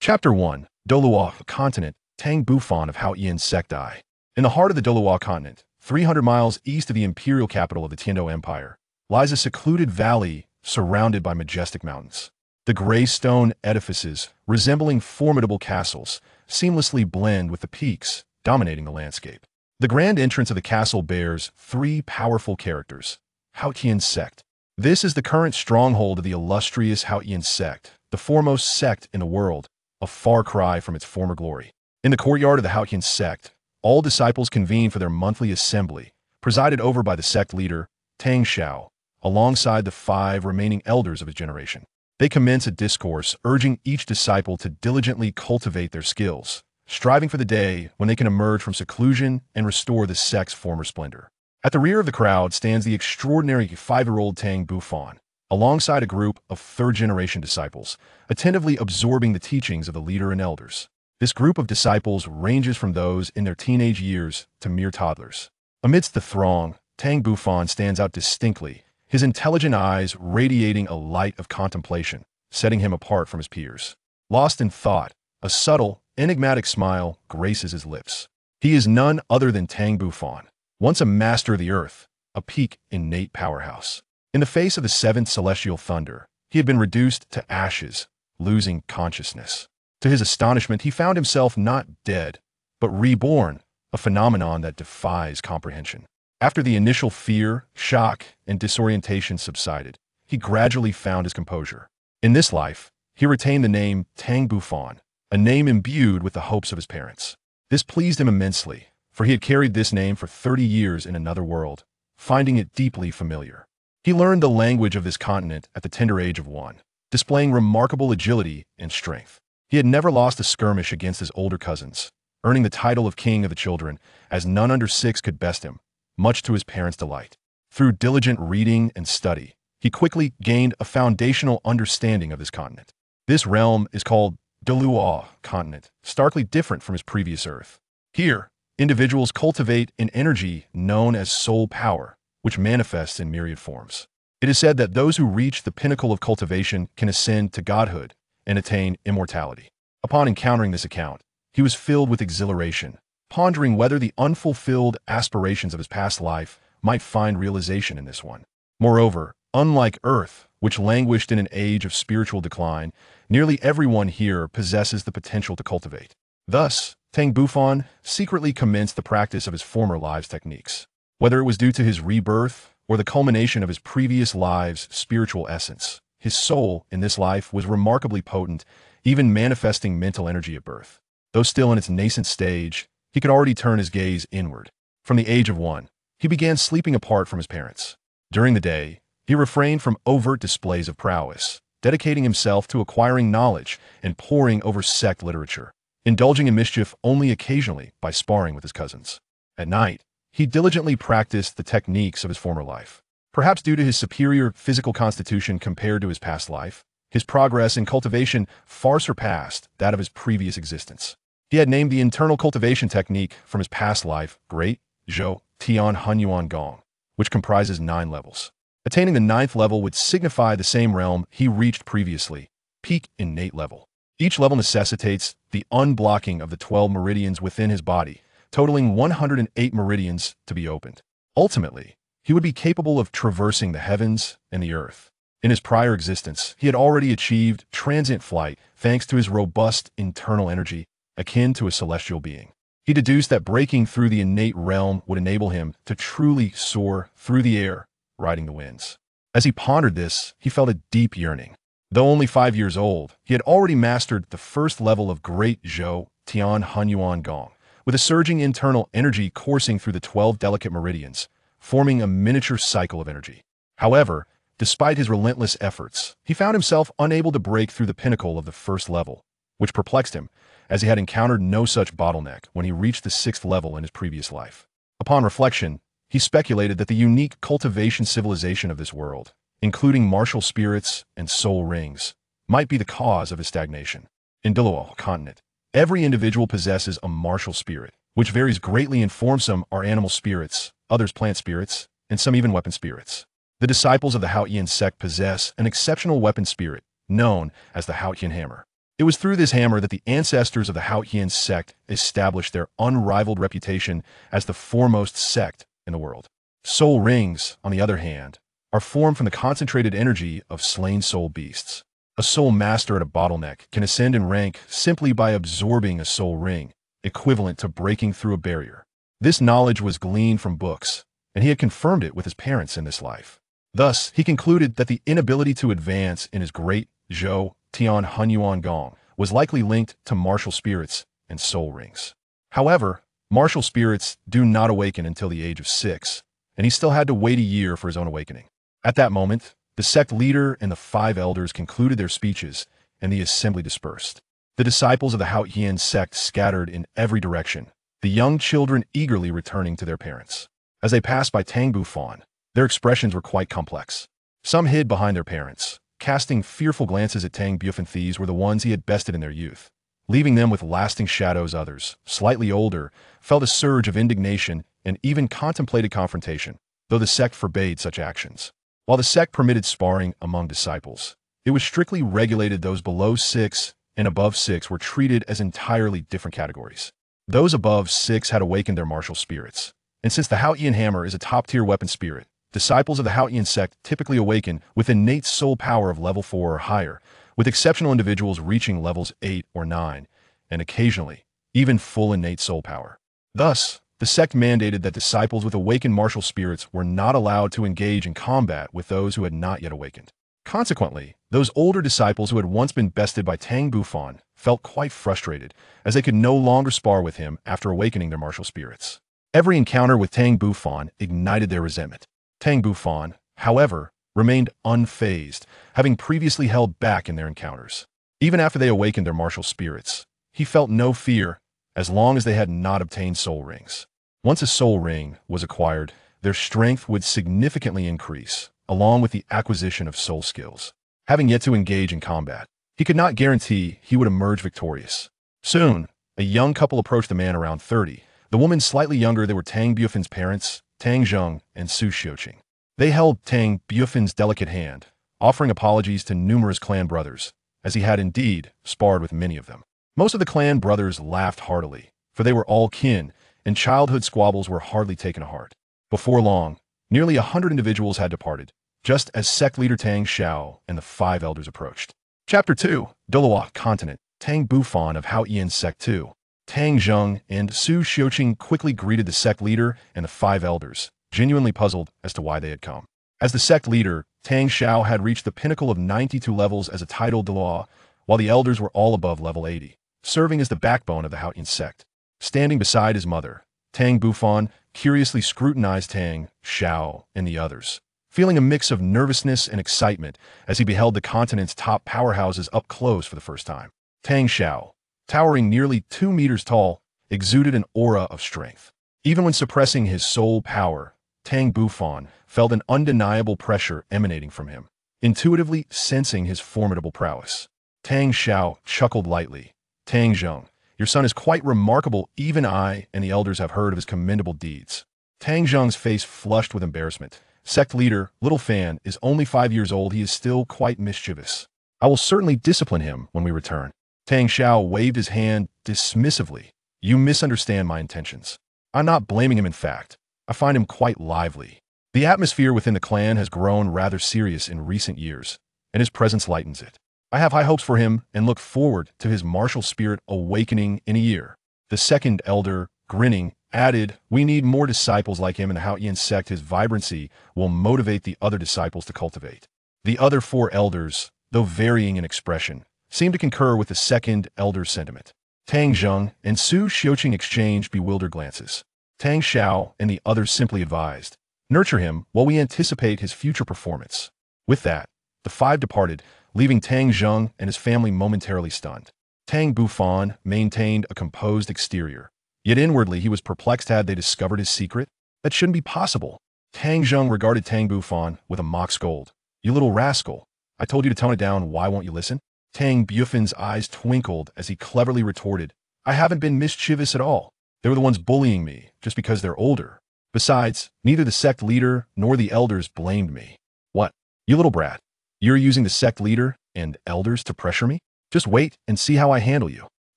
Chapter 1. Douluo Continent, Tang Bufan of Haotian Sectai. In the heart of the Douluo Continent, 300 miles east of the imperial capital of the Tiando Empire, lies a secluded valley surrounded by majestic mountains. The gray stone edifices, resembling formidable castles, seamlessly blend with the peaks dominating the landscape. The grand entrance of the castle bears three powerful characters: Haotian Sect. This is the current stronghold of the illustrious Haotian Sect, the foremost sect in the world, a far cry from its former glory. In the courtyard of the Haotian Sect, all disciples convene for their monthly assembly, presided over by the sect leader, Tang San, alongside the 5 remaining elders of his generation. They commence a discourse urging each disciple to diligently cultivate their skills, striving for the day when they can emerge from seclusion and restore the sect's former splendor. At the rear of the crowd stands the extraordinary 5-year-old Tang Bufan, alongside a group of third-generation disciples, attentively absorbing the teachings of the leader and elders. This group of disciples ranges from those in their teenage years to mere toddlers. Amidst the throng, Tang Bufan stands out distinctly, his intelligent eyes radiating a light of contemplation, setting him apart from his peers. Lost in thought, a subtle, enigmatic smile graces his lips. He is none other than Tang Bufan, once a master of the earth, a peak innate powerhouse. In the face of the 7th celestial thunder, he had been reduced to ashes, losing consciousness. To his astonishment, he found himself not dead, but reborn, a phenomenon that defies comprehension. After the initial fear, shock, and disorientation subsided, he gradually found his composure. In this life, he retained the name Tang Bufan, a name imbued with the hopes of his parents. This pleased him immensely, for he had carried this name for 30 years in another world, finding it deeply familiar. He learned the language of this continent at the tender age of 1, displaying remarkable agility and strength. He had never lost a skirmish against his older cousins, earning the title of king of the children, as none under 6 could best him, much to his parents' delight. Through diligent reading and study, he quickly gained a foundational understanding of this continent. This realm is called Douluo Continent, starkly different from his previous Earth. Here, individuals cultivate an energy known as soul power, which manifests in myriad forms. It is said that those who reach the pinnacle of cultivation can ascend to godhood and attain immortality. Upon encountering this account, he was filled with exhilaration, pondering whether the unfulfilled aspirations of his past life might find realization in this one. Moreover, unlike Earth, which languished in an age of spiritual decline, nearly everyone here possesses the potential to cultivate. Thus, Tang Bufan secretly commenced the practice of his former lives' techniques. Whether it was due to his rebirth or the culmination of his previous lives' spiritual essence, his soul in this life was remarkably potent, even manifesting mental energy at birth. Though still in its nascent stage, he could already turn his gaze inward. From the age of 1, he began sleeping apart from his parents. During the day, he refrained from overt displays of prowess, dedicating himself to acquiring knowledge and poring over sect literature, indulging in mischief only occasionally by sparring with his cousins. At night, he diligently practiced the techniques of his former life. Perhaps due to his superior physical constitution compared to his past life, his progress in cultivation far surpassed that of his previous existence. He had named the internal cultivation technique from his past life Great Zhou Tian Hunyuan Gong, which comprises 9 levels. Attaining the 9th level would signify the same realm he reached previously, peak innate level. Each level necessitates the unblocking of the 12 meridians within his body, totaling 108 meridians to be opened. Ultimately, he would be capable of traversing the heavens and the earth. In his prior existence, he had already achieved transient flight thanks to his robust internal energy, akin to a celestial being. He deduced that breaking through the innate realm would enable him to truly soar through the air, riding the winds. As he pondered this, he felt a deep yearning. Though only 5 years old, he had already mastered the 1st level of Great Zhou Tian Hunyuan Gong, with a surging internal energy coursing through the 12 delicate meridians, forming a miniature cycle of energy. However, despite his relentless efforts, he found himself unable to break through the pinnacle of the 1st level, which perplexed him, as he had encountered no such bottleneck when he reached the 6th level in his previous life. Upon reflection, he speculated that the unique cultivation civilization of this world, including martial spirits and soul rings, might be the cause of his stagnation. In Douluo Continent, every individual possesses a martial spirit, which varies greatly in form. Some are animal spirits, others plant spirits, and some even weapon spirits. The disciples of the Haotian sect possess an exceptional weapon spirit, known as the Haotian hammer. It was through this hammer that the ancestors of the Haotian sect established their unrivaled reputation as the foremost sect in the world. Soul rings, on the other hand, are formed from the concentrated energy of slain soul beasts. A soul master at a bottleneck can ascend in rank simply by absorbing a soul ring, equivalent to breaking through a barrier. This knowledge was gleaned from books, and he had confirmed it with his parents in this life. Thus, he concluded that the inability to advance in his great Zhou Tian Hunyuan Gong was likely linked to martial spirits and soul rings. However, martial spirits do not awaken until the age of 6, and he still had to wait a year for his own awakening. At that moment, the sect leader and the 5 elders concluded their speeches, and the assembly dispersed. The disciples of the Haotian sect scattered in every direction, the young children eagerly returning to their parents. As they passed by Tang Bufan, their expressions were quite complex. Some hid behind their parents, casting fearful glances at Tang Bufan. These were the ones he had bested in their youth. Leaving them with lasting shadows, others, slightly older, felt a surge of indignation and even contemplated confrontation, though the sect forbade such actions. While the sect permitted sparring among disciples, it was strictly regulated. Those below 6 and above 6 were treated as entirely different categories. Those above 6 had awakened their martial spirits, and since the Haotian hammer is a top-tier weapon spirit, disciples of the Haotian sect typically awaken with innate soul power of level 4 or higher, with exceptional individuals reaching levels 8 or 9, and occasionally, even full innate soul power. Thus, the sect mandated that disciples with awakened martial spirits were not allowed to engage in combat with those who had not yet awakened. Consequently, those older disciples who had once been bested by Tang Bufan felt quite frustrated, as they could no longer spar with him after awakening their martial spirits. Every encounter with Tang Bufan ignited their resentment. Tang Bufan, however, remained unfazed, having previously held back in their encounters. Even after they awakened their martial spirits, he felt no fear, as long as they had not obtained soul rings. Once a soul ring was acquired, their strength would significantly increase, along with the acquisition of soul skills. Having yet to engage in combat, he could not guarantee he would emerge victorious. Soon, a young couple approached the man around 30. The woman slightly younger. They were Tang Bufan's parents, Tang Zheng and Su Xiuqing. They held Tang Bufan's delicate hand, offering apologies to numerous clan brothers, as he had indeed sparred with many of them. Most of the clan brothers laughed heartily, for they were all kin, and childhood squabbles were hardly taken to heart. Before long, nearly 100 individuals had departed, just as sect leader Tang Xiao and the 5 elders approached. Chapter 2, Douluo Continent, Tang Bufan of Haotian Sect 2. Tang Zheng and Su Xiuqing quickly greeted the sect leader and the 5 elders, genuinely puzzled as to why they had come. As the sect leader, Tang Xiao had reached the pinnacle of 92 levels as a titled Douluo, while the elders were all above level 80, serving as the backbone of the Haotian sect. Standing beside his mother, Tang Bufan curiously scrutinized Tang Xiao and the others, feeling a mix of nervousness and excitement as he beheld the continent's top powerhouses up close for the first time. Tang Xiao, towering nearly 2 meters tall, exuded an aura of strength. Even when suppressing his soul power, Tang Bufan felt an undeniable pressure emanating from him, intuitively sensing his formidable prowess. Tang Xiao chuckled lightly. Tang Zheng, your son is quite remarkable. Even I and the elders have heard of his commendable deeds. Tang Zheng's face flushed with embarrassment. Sect leader, little fan, is only 5 years old. He is still quite mischievous. I will certainly discipline him when we return. Tang Xiao waved his hand dismissively. You misunderstand my intentions. I'm not blaming him. In fact, I find him quite lively. The atmosphere within the clan has grown rather serious in recent years, and his presence lightens it. I have high hopes for him and look forward to his martial spirit awakening in a year. The second elder, grinning, added, we need more disciples like him in the Haotian sect. His vibrancy will motivate the other disciples to cultivate. The other 4 elders, though varying in expression, seemed to concur with the second elder's sentiment. Tang Zheng and Su Xiuqing exchanged bewildered glances. Tang Xiao and the others simply advised, nurture him while we anticipate his future performance. With that, the 5 departed, leaving Tang Zheng and his family momentarily stunned. Tang Bufan maintained a composed exterior, yet inwardly he was perplexed. Had they discovered his secret? That shouldn't be possible. Tang Zheng regarded Tang Bufan with a mock scold. You little rascal, I told you to tone it down, why won't you listen? Tang Bufan's eyes twinkled as he cleverly retorted, I haven't been mischievous at all. They were the ones bullying me, just because they're older. Besides, neither the sect leader nor the elders blamed me. What? You little brat. You're using the sect leader and elders to pressure me? Just wait and see how I handle you.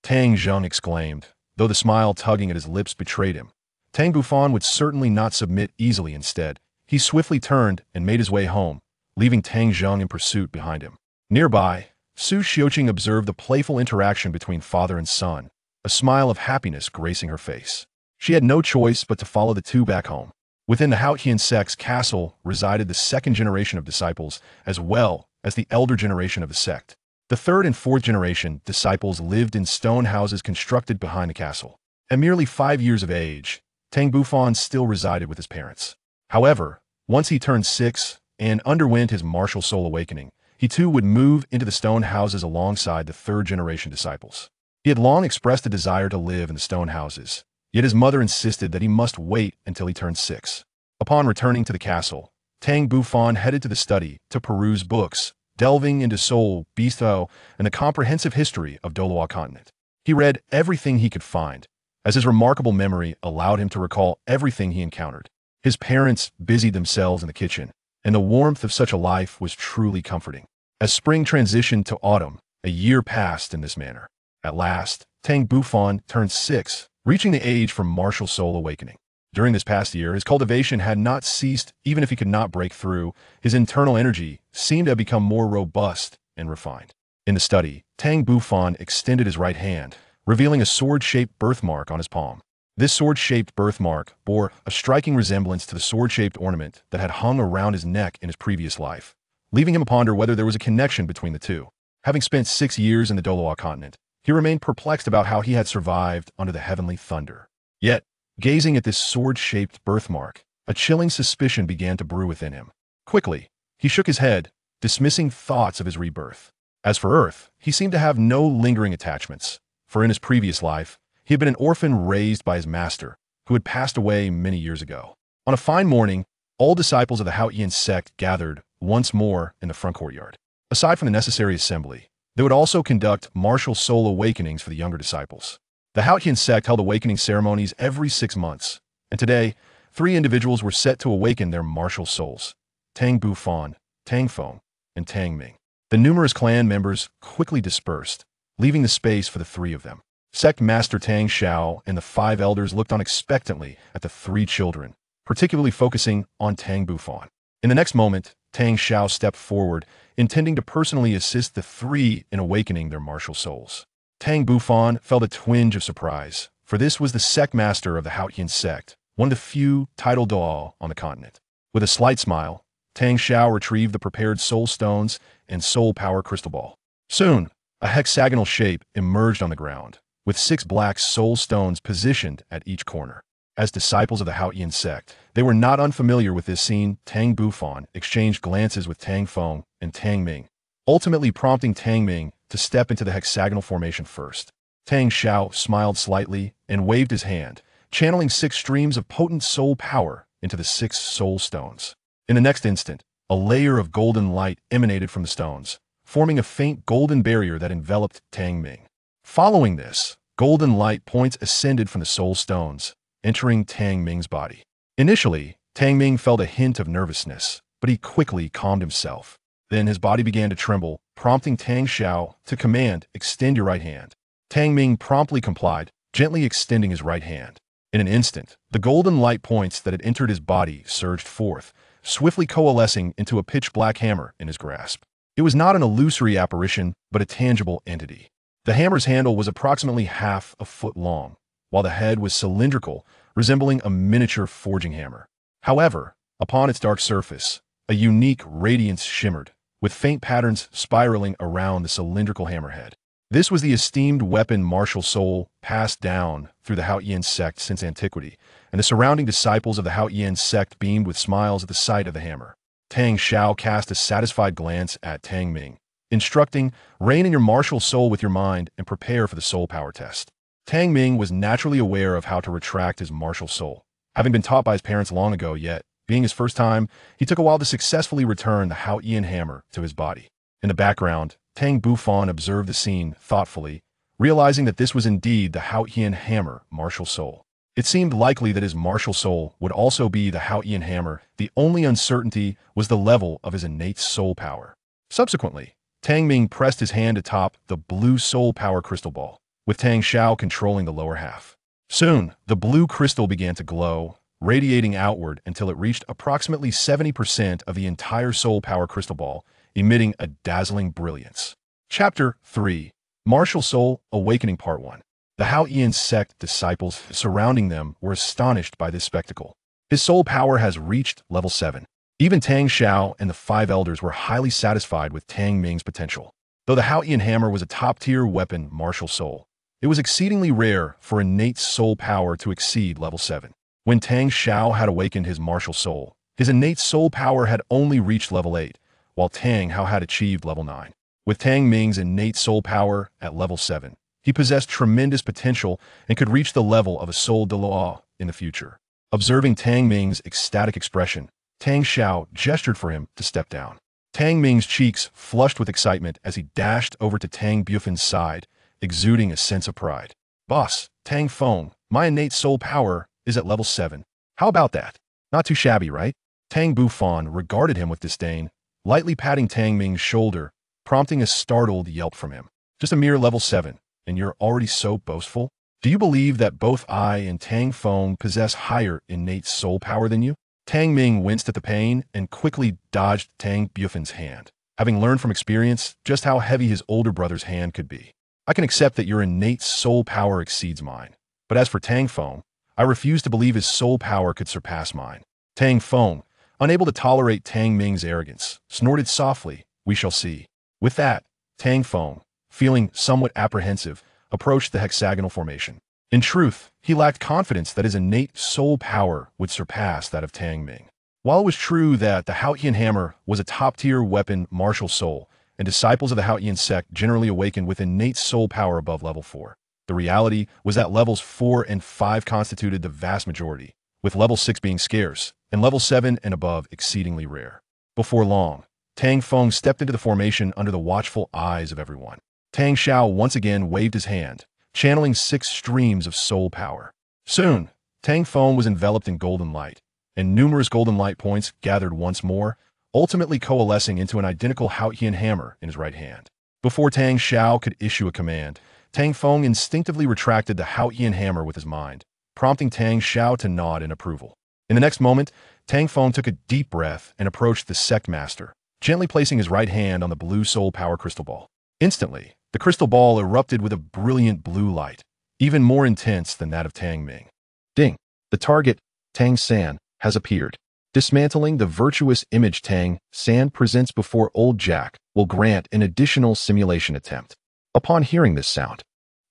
Tang Zheng exclaimed, though the smile tugging at his lips betrayed him. Tang Bufan would certainly not submit easily. Instead, he swiftly turned and made his way home, leaving Tang Zheng in pursuit behind him. Nearby, Su Xiuqing observed the playful interaction between father and son, a smile of happiness gracing her face. She had no choice but to follow the two back home. Within the Haotian sect's castle resided the second generation of disciples, as well as the elder generation of the sect. The third and fourth generation disciples lived in stone houses constructed behind the castle. At merely 5 years of age, Tang Bufan still resided with his parents. However, once he turned 6 and underwent his martial soul awakening, he too would move into the stone houses alongside the third generation disciples. He had long expressed a desire to live in the stone houses, yet his mother insisted that he must wait until he turned 6. Upon returning to the castle, Tang Bufan headed to the study to peruse books, delving into soul, bistro, and the comprehensive history of Douluo Continent. He read everything he could find, as his remarkable memory allowed him to recall everything he encountered. His parents busied themselves in the kitchen, and the warmth of such a life was truly comforting. As spring transitioned to autumn, a year passed in this manner. At last, Tang Bufan turned 6, reaching the age for martial soul awakening. During this past year, his cultivation had not ceased. Even if he could not break through, his internal energy seemed to have become more robust and refined. In the study, Tang Bufan extended his right hand, revealing a sword-shaped birthmark on his palm. This sword-shaped birthmark bore a striking resemblance to the sword-shaped ornament that had hung around his neck in his previous life, leaving him to ponder whether there was a connection between the two. Having spent 6 years in the Douluo Continent, he remained perplexed about how he had survived under the heavenly thunder. Yet, gazing at this sword-shaped birthmark, a chilling suspicion began to brew within him. Quickly, he shook his head, dismissing thoughts of his rebirth. As for Earth, he seemed to have no lingering attachments, for in his previous life, he had been an orphan raised by his master, who had passed away many years ago. On a fine morning, all disciples of the Haotian sect gathered once more in the front courtyard. Aside from the necessary assembly, they would also conduct martial soul awakenings for the younger disciples. The Haotian sect held awakening ceremonies every 6 months, and today, 3 individuals were set to awaken their martial souls: Tang Bufan, Tang Feng, and Tang Ming. The numerous clan members quickly dispersed, leaving the space for the 3 of them. Sect Master Tang Xiao and the 5 elders looked on expectantly at the 3 children, particularly focusing on Tang Bufan. In the next moment, Tang Xiao stepped forward, intending to personally assist the 3 in awakening their martial souls. Tang Bufan felt a twinge of surprise, for this was the sect master of the Haotian sect, one of the few titled Douluo on the continent. With a slight smile, Tang Xiao retrieved the prepared soul stones and soul power crystal ball. Soon, a hexagonal shape emerged on the ground, with 6 black soul stones positioned at each corner. As disciples of the Haotian sect, they were not unfamiliar with this scene. Tang Bufan exchanged glances with Tang Feng and Tang Ming, ultimately prompting Tang Ming to step into the hexagonal formation first. Tang Xiao smiled slightly and waved his hand, channeling 6 streams of potent soul power into the 6 soul stones. In the next instant, a layer of golden light emanated from the stones, forming a faint golden barrier that enveloped Tang Ming. Following this, golden light points ascended from the soul stones, entering Tang Ming's body. Initially, Tang Ming felt a hint of nervousness, but he quickly calmed himself. Then his body began to tremble, prompting Tang Xiao to command, "Extend your right hand." Tang Ming promptly complied, gently extending his right hand. In an instant, the golden light points that had entered his body surged forth, swiftly coalescing into a pitch-black hammer in his grasp. It was not an illusory apparition, but a tangible entity. The hammer's handle was approximately half a foot long, while the head was cylindrical, resembling a miniature forging hammer. However, upon its dark surface, a unique radiance shimmered, with faint patterns spiraling around the cylindrical hammerhead. This was the esteemed weapon martial soul passed down through the Haotian sect since antiquity, and the surrounding disciples of the Haotian sect beamed with smiles at the sight of the hammer. Tang Xiao cast a satisfied glance at Tang Ming, instructing, "Rein in your martial soul with your mind and prepare for the soul power test." Tang Ming was naturally aware of how to retract his martial soul. Having been taught by his parents long ago, yet, being his first time, he took a while to successfully return the Haotian hammer to his body. In the background, Tang Bufan observed the scene thoughtfully, realizing that this was indeed the Haotian hammer martial soul. It seemed likely that his martial soul would also be the Haotian hammer. The only uncertainty was the level of his innate soul power. Subsequently, Tang Ming pressed his hand atop the blue soul power crystal ball, with Tang Xiao controlling the lower half. Soon, the blue crystal began to glow, radiating outward until it reached approximately 70% of the entire soul power crystal ball, emitting a dazzling brilliance. Chapter 3. Martial Soul Awakening Part 1. The Haoyan sect disciples surrounding them were astonished by this spectacle. His soul power has reached level 7. Even Tang Xiao and the 5 elders were highly satisfied with Tang Ming's potential. Though the Haoyan hammer was a top-tier weapon martial soul, it was exceedingly rare for innate soul power to exceed level 7. When Tang Xiao had awakened his martial soul, his innate soul power had only reached level 8, while Tang Hao had achieved level 9. With Tang Ming's innate soul power at level 7, he possessed tremendous potential and could reach the level of a soul Douluo in the future. Observing Tang Ming's ecstatic expression, Tang Xiao gestured for him to step down. Tang Ming's cheeks flushed with excitement as he dashed over to Tang Bufen's side, exuding a sense of pride. "Boss, Tang Feng, my innate soul power is at level 7. How about that? Not too shabby, right?" Tang Bufan regarded him with disdain, lightly patting Tang Ming's shoulder, prompting a startled yelp from him. "Just a mere level 7, and you're already so boastful? Do you believe that both I and Tang Feng possess higher innate soul power than you?" Tang Ming winced at the pain and quickly dodged Tang Bufen's hand, having learned from experience just how heavy his older brother's hand could be. "I can accept that your innate soul power exceeds mine, but as for Tang Feng, I refuse to believe his soul power could surpass mine." Tang Feng, unable to tolerate Tang Ming's arrogance, snorted softly, "We shall see." With that, Tang Feng, feeling somewhat apprehensive, approached the hexagonal formation. In truth, he lacked confidence that his innate soul power would surpass that of Tang Ming. While it was true that the Haoyan hammer was a top-tier weapon martial soul, and disciples of the Haoyan sect generally awakened with innate soul power above level 4, the reality was that levels 4 and 5 constituted the vast majority, with level 6 being scarce, and level 7 and above exceedingly rare. Before long, Tang Feng stepped into the formation under the watchful eyes of everyone. Tang Xiao once again waved his hand, channeling 6 streams of soul power. Soon, Tang Feng was enveloped in golden light, and numerous golden light points gathered once more, ultimately coalescing into an identical Haoyan hammer in his right hand. Before Tang Xiao could issue a command, Tang Feng instinctively retracted the Haoyan hammer with his mind, prompting Tang Xiao to nod in approval. In the next moment, Tang Feng took a deep breath and approached the sect master, gently placing his right hand on the blue soul power crystal ball. Instantly, the crystal ball erupted with a brilliant blue light, even more intense than that of Tang Ming. Ding! The target, Tang San, has appeared. Dismantling the virtuous image Tang San presents before old Jack will grant an additional simulation attempt. Upon hearing this sound,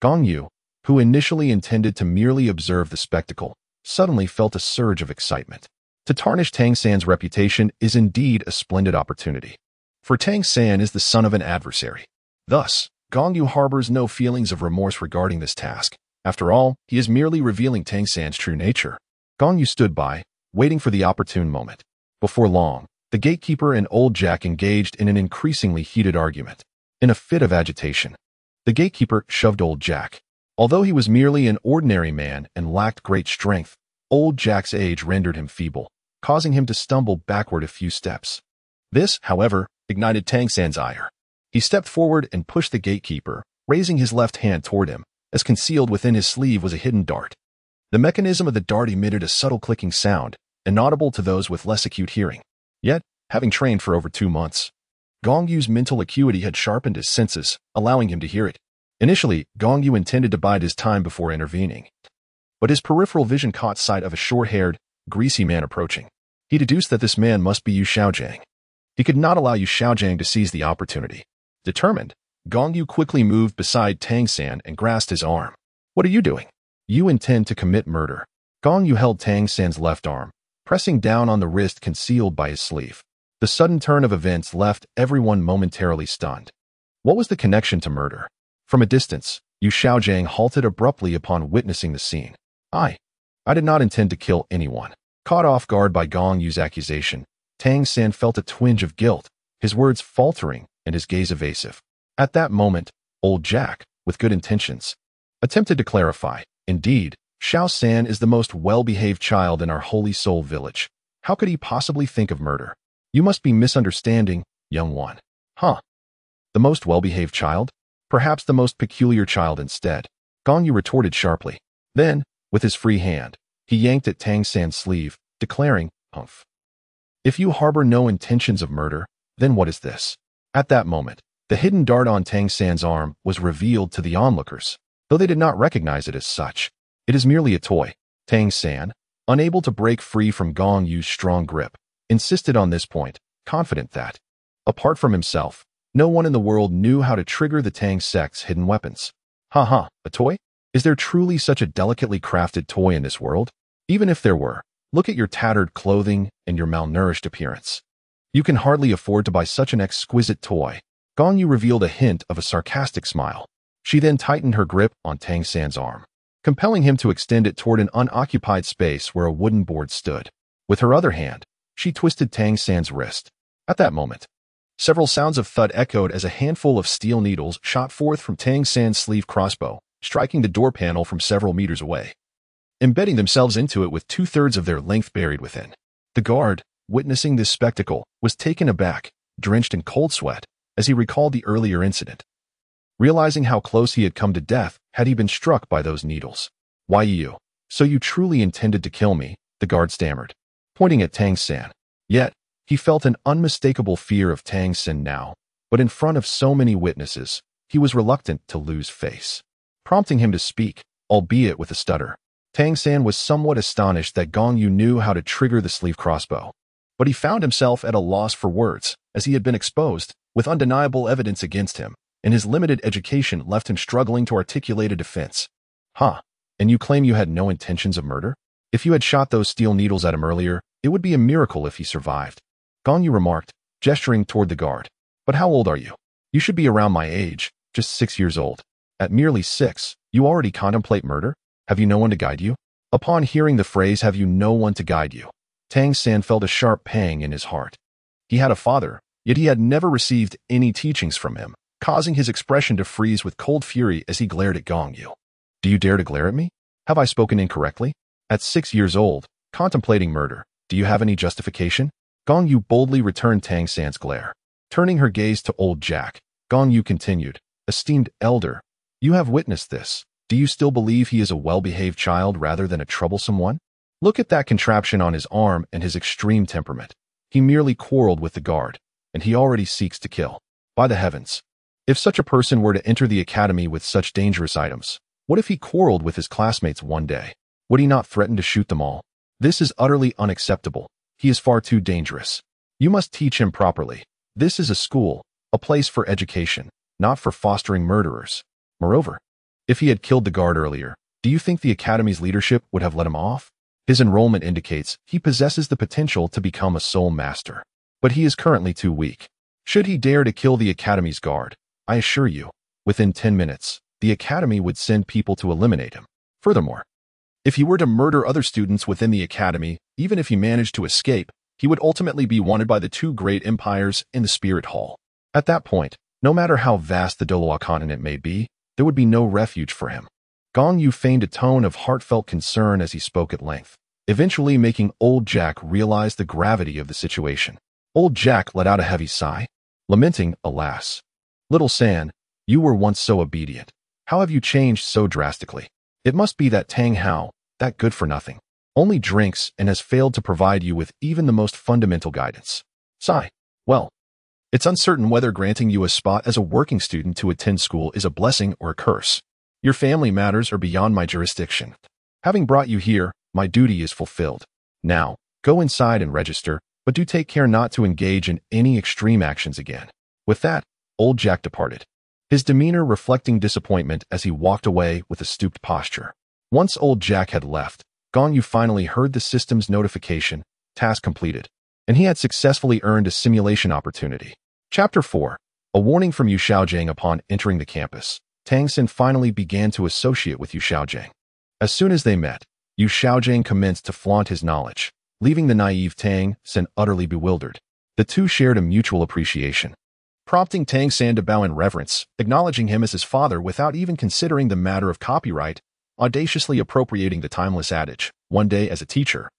Gong Yu, who initially intended to merely observe the spectacle, suddenly felt a surge of excitement. To tarnish Tang San's reputation is indeed a splendid opportunity. For Tang San is the son of an adversary. Thus, Gong Yu harbors no feelings of remorse regarding this task. After all, he is merely revealing Tang San's true nature. Gong Yu stood by, waiting for the opportune moment. Before long, the gatekeeper and old Jack engaged in an increasingly heated argument. In a fit of agitation, the gatekeeper shoved old Jack. Although he was merely an ordinary man and lacked great strength, old Jack's age rendered him feeble, causing him to stumble backward a few steps. This, however, ignited Tang San's ire. He stepped forward and pushed the gatekeeper, raising his left hand toward him, as concealed within his sleeve was a hidden dart. The mechanism of the dart emitted a subtle clicking sound, inaudible to those with less acute hearing. Yet, having trained for over 2 months, Gong Yu's mental acuity had sharpened his senses, allowing him to hear it. Initially, Gong Yu intended to bide his time before intervening, but his peripheral vision caught sight of a short-haired, greasy man approaching. He deduced that this man must be Yu Xiaojiang. He could not allow Yu Xiaojiang to seize the opportunity. Determined, Gong Yu quickly moved beside Tang San and grasped his arm. "What are you doing?" "You intend to commit murder." Gong Yu held Tang San's left arm, pressing down on the wrist concealed by his sleeve. The sudden turn of events left everyone momentarily stunned. What was the connection to murder? From a distance, Yu Xiaojiang halted abruptly upon witnessing the scene. I did not intend to kill anyone." Caught off guard by Gong Yu's accusation, Tang San felt a twinge of guilt, his words faltering and his gaze evasive. At that moment, old Jack, with good intentions, attempted to clarify. "Indeed, Xiao San is the most well-behaved child in our Holy Soul village. How could he possibly think of murder? You must be misunderstanding, young one." "Huh." The most well-behaved child? Perhaps the most peculiar child instead. Gong Yu retorted sharply. Then, with his free hand, he yanked at Tang San's sleeve, declaring, "Humph. If you harbor no intentions of murder, then what is this?" At that moment, the hidden dart on Tang San's arm was revealed to the onlookers, though they did not recognize it as such. It is merely a toy. Tang San, unable to break free from Gong Yu's strong grip, insisted on this point, confident that, apart from himself, no one in the world knew how to trigger the Tang sect's hidden weapons. Ha, a toy? Is there truly such a delicately crafted toy in this world? Even if there were, look at your tattered clothing and your malnourished appearance. You can hardly afford to buy such an exquisite toy. Gong Yu revealed a hint of a sarcastic smile. She then tightened her grip on Tang San's arm, compelling him to extend it toward an unoccupied space where a wooden board stood. With her other hand, she twisted Tang San's wrist. At that moment, several sounds of thud echoed as a handful of steel needles shot forth from Tang San's sleeve crossbow, striking the door panel from several meters away, embedding themselves into it with 2/3 of their length buried within. The guard, witnessing this spectacle, was taken aback, drenched in cold sweat, as he recalled the earlier incident, realizing how close he had come to death had he been struck by those needles. "Why you? So you truly intended to kill me?" the guard stammered, pointing at Tang San. Yet, he felt an unmistakable fear of Tang San now, but in front of so many witnesses, he was reluctant to lose face, prompting him to speak, albeit with a stutter. Tang San was somewhat astonished that Gong Yu knew how to trigger the sleeve crossbow, but he found himself at a loss for words, as he had been exposed, with undeniable evidence against him, and his limited education left him struggling to articulate a defense. And you claim you had no intentions of murder? If you had shot those steel needles at him earlier, it would be a miracle if he survived," Gong Yu remarked, gesturing toward the guard. "But how old are you? You should be around my age, just 6 years old. At merely 6, you already contemplate murder? Have you no one to guide you?" Upon hearing the phrase, "have you no one to guide you?" Tang San felt a sharp pang in his heart. He had a father, yet he had never received any teachings from him, causing his expression to freeze with cold fury as he glared at Gong Yu. "Do you dare to glare at me? Have I spoken incorrectly? At 6 years old, contemplating murder, do you have any justification?" Gong Yu boldly returned Tang San's glare. Turning her gaze to old Jack, Gong Yu continued, "Esteemed elder, you have witnessed this. Do you still believe he is a well-behaved child rather than a troublesome one? Look at that contraption on his arm and his extreme temperament. He merely quarreled with the guard, and he already seeks to kill. By the heavens! If such a person were to enter the academy with such dangerous items, what if he quarreled with his classmates one day? Would he not threaten to shoot them all? This is utterly unacceptable. He is far too dangerous. You must teach him properly. This is a school, a place for education, not for fostering murderers. Moreover, if he had killed the guard earlier, do you think the academy's leadership would have let him off? His enrollment indicates he possesses the potential to become a soul master, but he is currently too weak. Should he dare to kill the academy's guard, I assure you, within 10 minutes, the academy would send people to eliminate him. Furthermore, if he were to murder other students within the academy, even if he managed to escape, he would ultimately be wanted by the 2 great empires in the spirit hall. At that point, no matter how vast the Douluo Continent may be, there would be no refuge for him." Gong Yu feigned a tone of heartfelt concern as he spoke at length, eventually making old Jack realize the gravity of the situation. Old Jack let out a heavy sigh, lamenting, "Alas, little San, you were once so obedient. How have you changed so drastically? It must be that Tang Hao, that good-for-nothing, only drinks and has failed to provide you with even the most fundamental guidance." Sigh. "Well, it's uncertain whether granting you a spot as a working student to attend school is a blessing or a curse. Your family matters are beyond my jurisdiction. Having brought you here, my duty is fulfilled. Now, go inside and register, but do take care not to engage in any extreme actions again." With that, old Jack departed, his demeanor reflecting disappointment as he walked away with a stooped posture. Once old Jack had left, Gong Yu finally heard the system's notification, task completed, and he had successfully earned a simulation opportunity. Chapter 4. A warning from Yu Xiaojing. Upon entering the campus, Tang San finally began to associate with Yu Xiaojing. As soon as they met, Yu Xiaojing commenced to flaunt his knowledge, leaving the naive Tang San utterly bewildered. The two shared a mutual appreciation, prompting Tang San to bow in reverence, acknowledging him as his father without even considering the matter of copyright, audaciously appropriating the timeless adage, "One day as a teacher,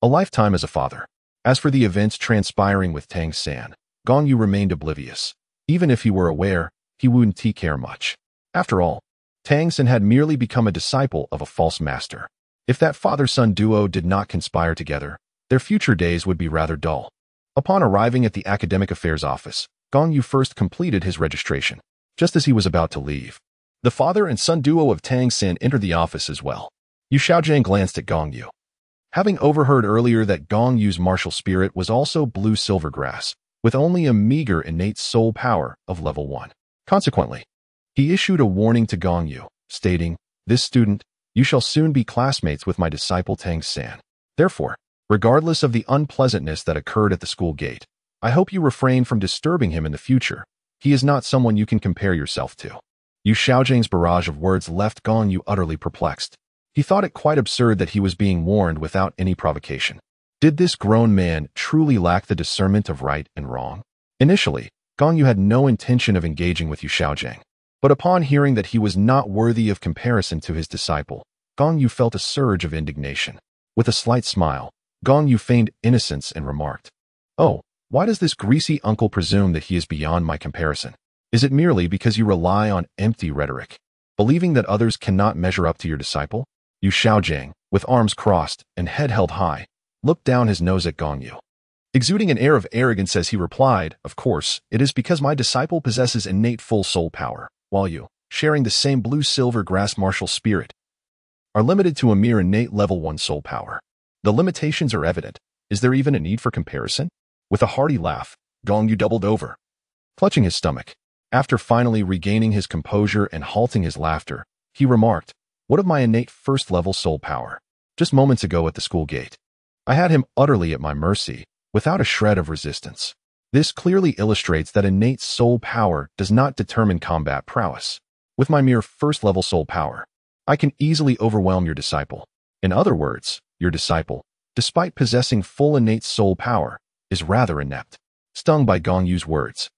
a lifetime as a father." As for the events transpiring with Tang San, Gong Yu remained oblivious. Even if he were aware, he wouldn't care much. After all, Tang San had merely become a disciple of a false master. If that father-son duo did not conspire together, their future days would be rather dull. Upon arriving at the academic affairs office, Gong Yu first completed his registration. Just as he was about to leave, the father and son duo of Tang San entered the office as well. Yu Xiaojiang glanced at Gong Yu. Having overheard earlier that Gong Yu's martial spirit was also blue-silver grass, with only a meager innate soul power of level 1. Consequently, he issued a warning to Gong Yu, stating, "This student, you shall soon be classmates with my disciple Tang San. Therefore, regardless of the unpleasantness that occurred at the school gate, I hope you refrain from disturbing him in the future. He is not someone you can compare yourself to." Yu Xiaojiang's barrage of words left Gong Yu utterly perplexed. He thought it quite absurd that he was being warned without any provocation. Did this grown man truly lack the discernment of right and wrong? Initially, Gong Yu had no intention of engaging with Yu Xiaojiang. But upon hearing that he was not worthy of comparison to his disciple, Gong Yu felt a surge of indignation. With a slight smile, Gong Yu feigned innocence and remarked, "Oh, why does this greasy uncle presume that he is beyond my comparison? Is it merely because you rely on empty rhetoric, believing that others cannot measure up to your disciple?" Yu Xiaojiang, with arms crossed and head held high, looked down his nose at Gong Yu. Exuding an air of arrogance as he replied, "Of course, it is because my disciple possesses innate full soul power, while you, sharing the same blue-silver grass martial spirit, are limited to a mere innate level 1 soul power. The limitations are evident. Is there even a need for comparison?" With a hearty laugh, Gong Yu doubled over, clutching his stomach. After finally regaining his composure and halting his laughter, he remarked, "What of my innate first-level soul power? Just moments ago at the school gate, I had him utterly at my mercy, without a shred of resistance. This clearly illustrates that innate soul power does not determine combat prowess. With my mere first-level soul power, I can easily overwhelm your disciple. In other words, your disciple, despite possessing full innate soul power, is rather inept." Stung by Gong Yu's words,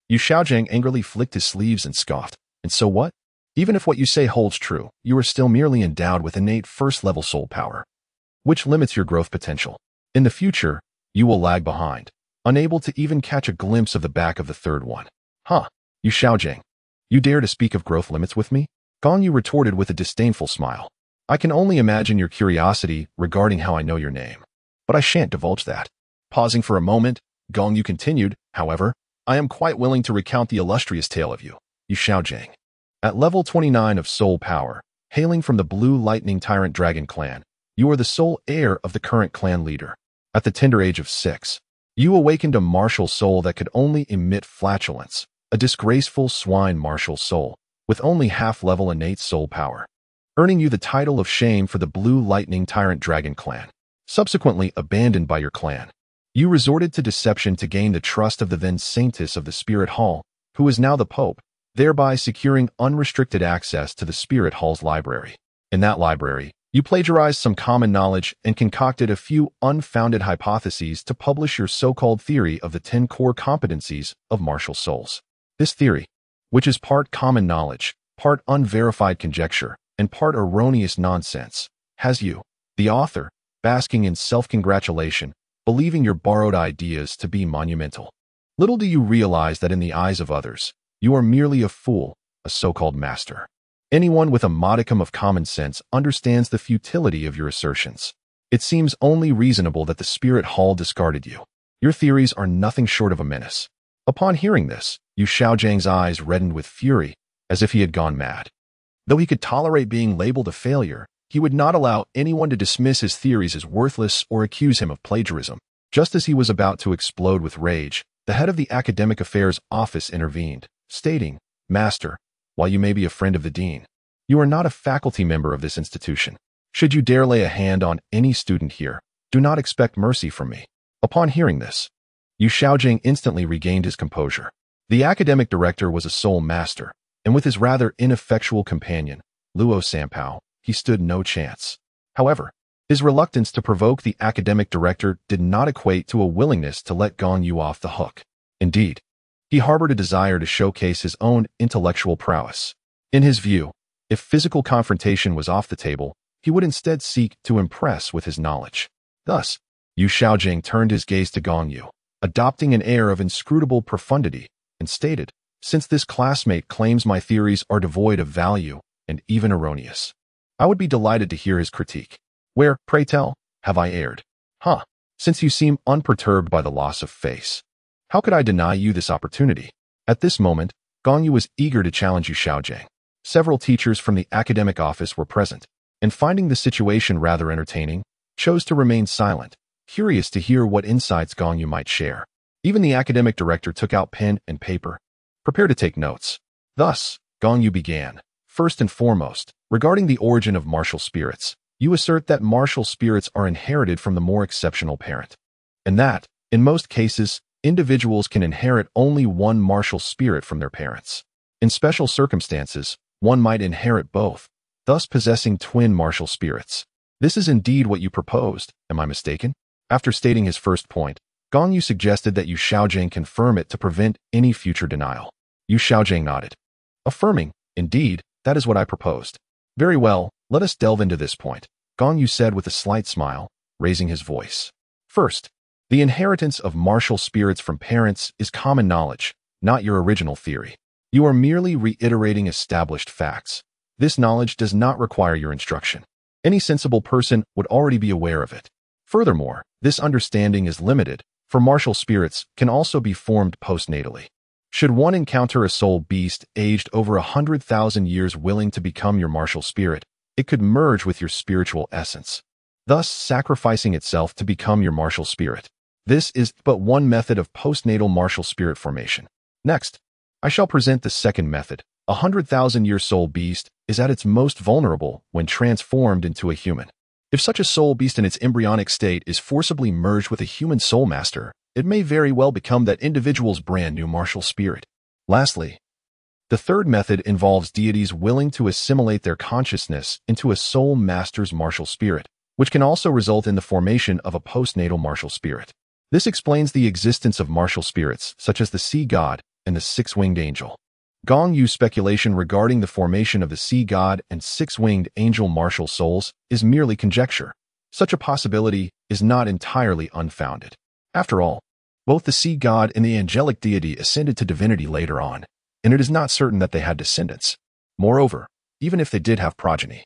Yu Xiaojiang angrily flicked his sleeves and scoffed, "And so what? Even if what you say holds true, you are still merely endowed with innate first-level soul power, which limits your growth potential. In the future, you will lag behind, unable to even catch a glimpse of the back of the third one." "Huh, Yu Xiaojiang, you dare to speak of growth limits with me?" Gong Yu retorted with a disdainful smile. "I can only imagine your curiosity regarding how I know your name, but I shan't divulge that." Pausing for a moment, Gong Yu continued, "However, I am quite willing to recount the illustrious tale of you, Yu Xiaojiang. At level 29 of soul power, hailing from the Blue Lightning Tyrant Dragon clan, you are the sole heir of the current clan leader. At the tender age of 6, you awakened a martial soul that could only emit flatulence, a disgraceful swine martial soul, with only half-level innate soul power, earning you the title of shame for the Blue Lightning Tyrant Dragon clan. Subsequently abandoned by your clan, you resorted to deception to gain the trust of the then Saintess of the Spirit Hall, who is now the Pope, thereby securing unrestricted access to the Spirit Hall's library. In that library, you plagiarized some common knowledge and concocted a few unfounded hypotheses to publish your so-called theory of the 10 core competencies of martial souls. This theory, which is part common knowledge, part unverified conjecture, and part erroneous nonsense, has you, the author, basking in self-congratulation, believing your borrowed ideas to be monumental. Little do you realize that in the eyes of others, you are merely a fool, a so-called master. Anyone with a modicum of common sense understands the futility of your assertions. It seems only reasonable that the Spirit Hall discarded you. Your theories are nothing short of a menace." Upon hearing this, Yu Xiaojiang's eyes reddened with fury, as if he had gone mad. Though he could tolerate being labeled a failure, he would not allow anyone to dismiss his theories as worthless or accuse him of plagiarism. Just as he was about to explode with rage, the head of the Academic Affairs Office intervened, stating, "Master, while you may be a friend of the dean, you are not a faculty member of this institution. Should you dare lay a hand on any student here, do not expect mercy from me." Upon hearing this, Yu Xiaojiang instantly regained his composure. The academic director was a soul master, and with his rather ineffectual companion, Douluo San, he stood no chance. However, his reluctance to provoke the academic director did not equate to a willingness to let Gong Yu off the hook. Indeed, he harbored a desire to showcase his own intellectual prowess. In his view, if physical confrontation was off the table, he would instead seek to impress with his knowledge. Thus, Yu Xiaojiang turned his gaze to Gong Yu, adopting an air of inscrutable profundity, and stated, since this classmate claims my theories are devoid of value and even erroneous. I would be delighted to hear his critique. Where, pray tell, have I erred? Since you seem unperturbed by the loss of face, how could I deny you this opportunity? At this moment, Gong Yu was eager to challenge Yu Xiaojing. Several teachers from the academic office were present, and finding the situation rather entertaining, chose to remain silent, curious to hear what insights Gong Yu might share. Even the academic director took out pen and paper, prepared to take notes. Thus, Gong Yu began. First and foremost, regarding the origin of martial spirits, you assert that martial spirits are inherited from the more exceptional parent, and that, in most cases, individuals can inherit only one martial spirit from their parents. In special circumstances, one might inherit both, thus possessing twin martial spirits. This is indeed what you proposed, am I mistaken? After stating his first point, Gong Yu suggested that Yu Xiaojing confirm it to prevent any future denial. Yu Xiaojing nodded, affirming, indeed, that is what I proposed. Very well, let us delve into this point, Gong Yu said with a slight smile, raising his voice. First, the inheritance of martial spirits from parents is common knowledge, not your original theory. You are merely reiterating established facts. This knowledge does not require your instruction. Any sensible person would already be aware of it. Furthermore, this understanding is limited, for martial spirits can also be formed postnatally. Should one encounter a soul beast aged over 100,000 years willing to become your martial spirit, it could merge with your spiritual essence, thus sacrificing itself to become your martial spirit. This is but one method of postnatal martial spirit formation. Next, I shall present the second method. A 100,000-year soul beast is at its most vulnerable when transformed into a human. If such a soul beast in its embryonic state is forcibly merged with a human soul master, it may very well become that individual's brand new martial spirit. Lastly, the third method involves deities willing to assimilate their consciousness into a soul master's martial spirit, which can also result in the formation of a postnatal martial spirit. This explains the existence of martial spirits, such as the sea god and the six-winged angel. Gong Yu's speculation regarding the formation of the sea god and six-winged angel martial souls is merely conjecture. Such a possibility is not entirely unfounded. After all, both the sea god and the angelic deity ascended to divinity later on, and it is not certain that they had descendants. Moreover, even if they did have progeny,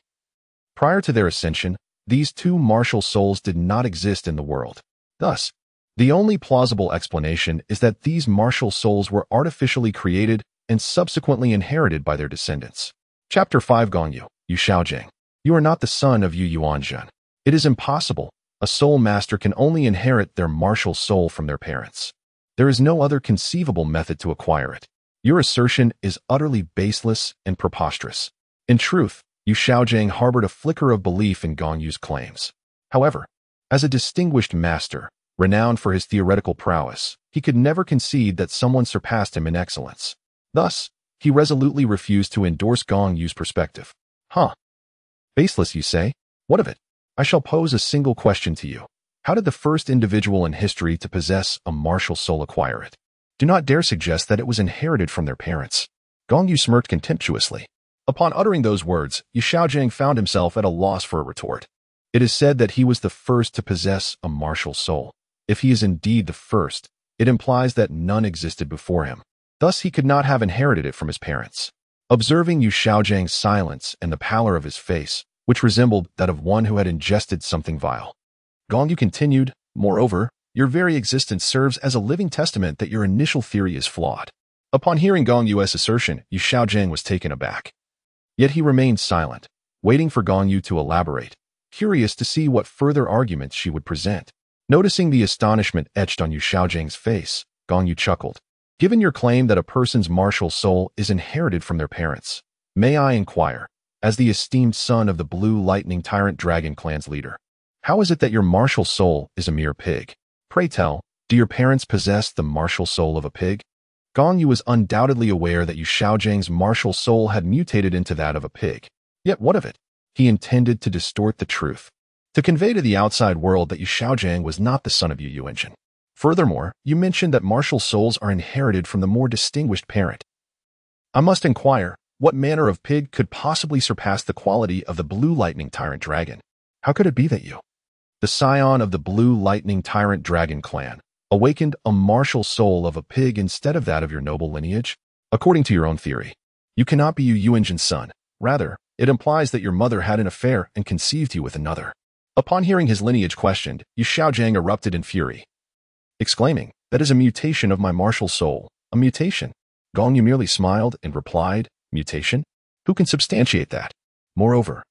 prior to their ascension, these two martial souls did not exist in the world. Thus, the only plausible explanation is that these martial souls were artificially created and subsequently inherited by their descendants. Chapter 5 Gong Yu, Yu Xiaojing. You are not the son of Yu Yuanzhen. It is impossible. A soul master can only inherit their martial soul from their parents. There is no other conceivable method to acquire it. Your assertion is utterly baseless and preposterous. In truth, Yu Xiaojing harbored a flicker of belief in Gong Yu's claims. However, as a distinguished master, renowned for his theoretical prowess, he could never concede that someone surpassed him in excellence. Thus, he resolutely refused to endorse Gong Yu's perspective. Baseless, you say? What of it? I shall pose a single question to you. How did the first individual in history to possess a martial soul acquire it? Do not dare suggest that it was inherited from their parents. Gong Yu smirked contemptuously. Upon uttering those words, Yu Xiaojing found himself at a loss for a retort. It is said that he was the first to possess a martial soul. If he is indeed the first, it implies that none existed before him. Thus, he could not have inherited it from his parents. Observing Yu Xiaojing's silence and the pallor of his face, which resembled that of one who had ingested something vile, Gong Yu continued, moreover, your very existence serves as a living testament that your initial theory is flawed. Upon hearing Gong Yu's assertion, Yu Xiaojing was taken aback. Yet he remained silent, waiting for Gong Yu to elaborate, curious to see what further arguments she would present. Noticing the astonishment etched on Yu Xiaojing's face, Gong Yu chuckled. Given your claim that a person's martial soul is inherited from their parents, may I inquire, as the esteemed son of the Blue Lightning Tyrant Dragon clan's leader, how is it that your martial soul is a mere pig? Pray tell, do your parents possess the martial soul of a pig? Gong Yu was undoubtedly aware that Yu Xiaojing's martial soul had mutated into that of a pig. Yet what of it? He intended to distort the truth, to convey to the outside world that Yu Xiaojing was not the son of Yu Yuanzhen. Furthermore, you mentioned that martial souls are inherited from the more distinguished parent. I must inquire, what manner of pig could possibly surpass the quality of the Blue Lightning Tyrant Dragon? How could it be that you, the scion of the Blue Lightning Tyrant Dragon clan, awakened a martial soul of a pig instead of that of your noble lineage? According to your own theory, you cannot be Yu Yuanjin's son. Rather, it implies that your mother had an affair and conceived you with another. Upon hearing his lineage questioned, Yu Xiaojiang erupted in fury, exclaiming, "That is a mutation of my martial soul, a mutation." Gong Yu merely smiled and replied, "Mutation? Who can substantiate that? Moreover,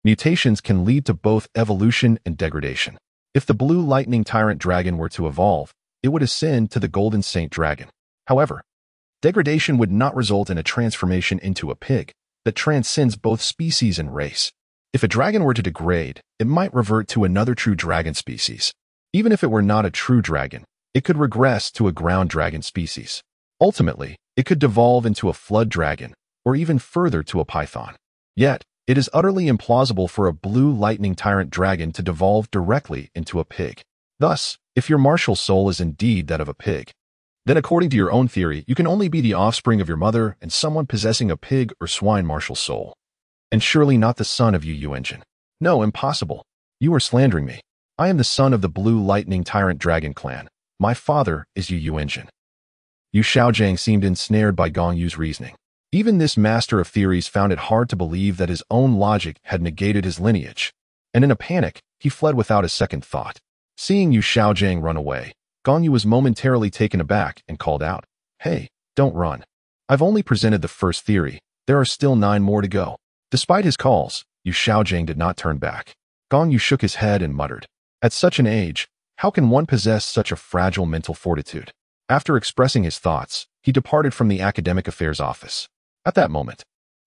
mutations can lead to both evolution and degradation. If the blue lightning tyrant dragon were to evolve, it would ascend to the golden saint dragon. However, degradation would not result in a transformation into a pig that transcends both species and race. If a dragon were to degrade, it might revert to another true dragon species. Even if it were not a true dragon, it could regress to a ground dragon species. Ultimately, it could devolve into a flood dragon, or even further to a python. Yet, it is utterly implausible for a blue lightning tyrant dragon to devolve directly into a pig. Thus, if your martial soul is indeed that of a pig, then according to your own theory, you can only be the offspring of your mother and someone possessing a pig or swine martial soul. And surely not the son of Yu Yuanjin. No, impossible. You are slandering me. I am the son of the blue lightning tyrant dragon clan. My father is Yu Yuanjin. Yu Xiaojiang seemed ensnared by Gong Yu's reasoning. Even this master of theories found it hard to believe that his own logic had negated his lineage, and in a panic, he fled without a second thought. Seeing Yu Xiaojiang run away, Gong Yu was momentarily taken aback and called out, "Hey, don't run. I've only presented the first theory. There are still 9 more to go." Despite his calls, Yu Xiaojiang did not turn back. Gong Yu shook his head and muttered, "At such an age, how can one possess such a fragile mental fortitude?" After expressing his thoughts, he departed from the academic affairs office. At that moment,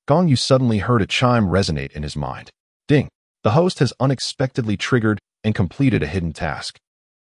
Gong Yu suddenly heard a chime resonate in his mind. Ding! The host has unexpectedly triggered and completed a hidden task,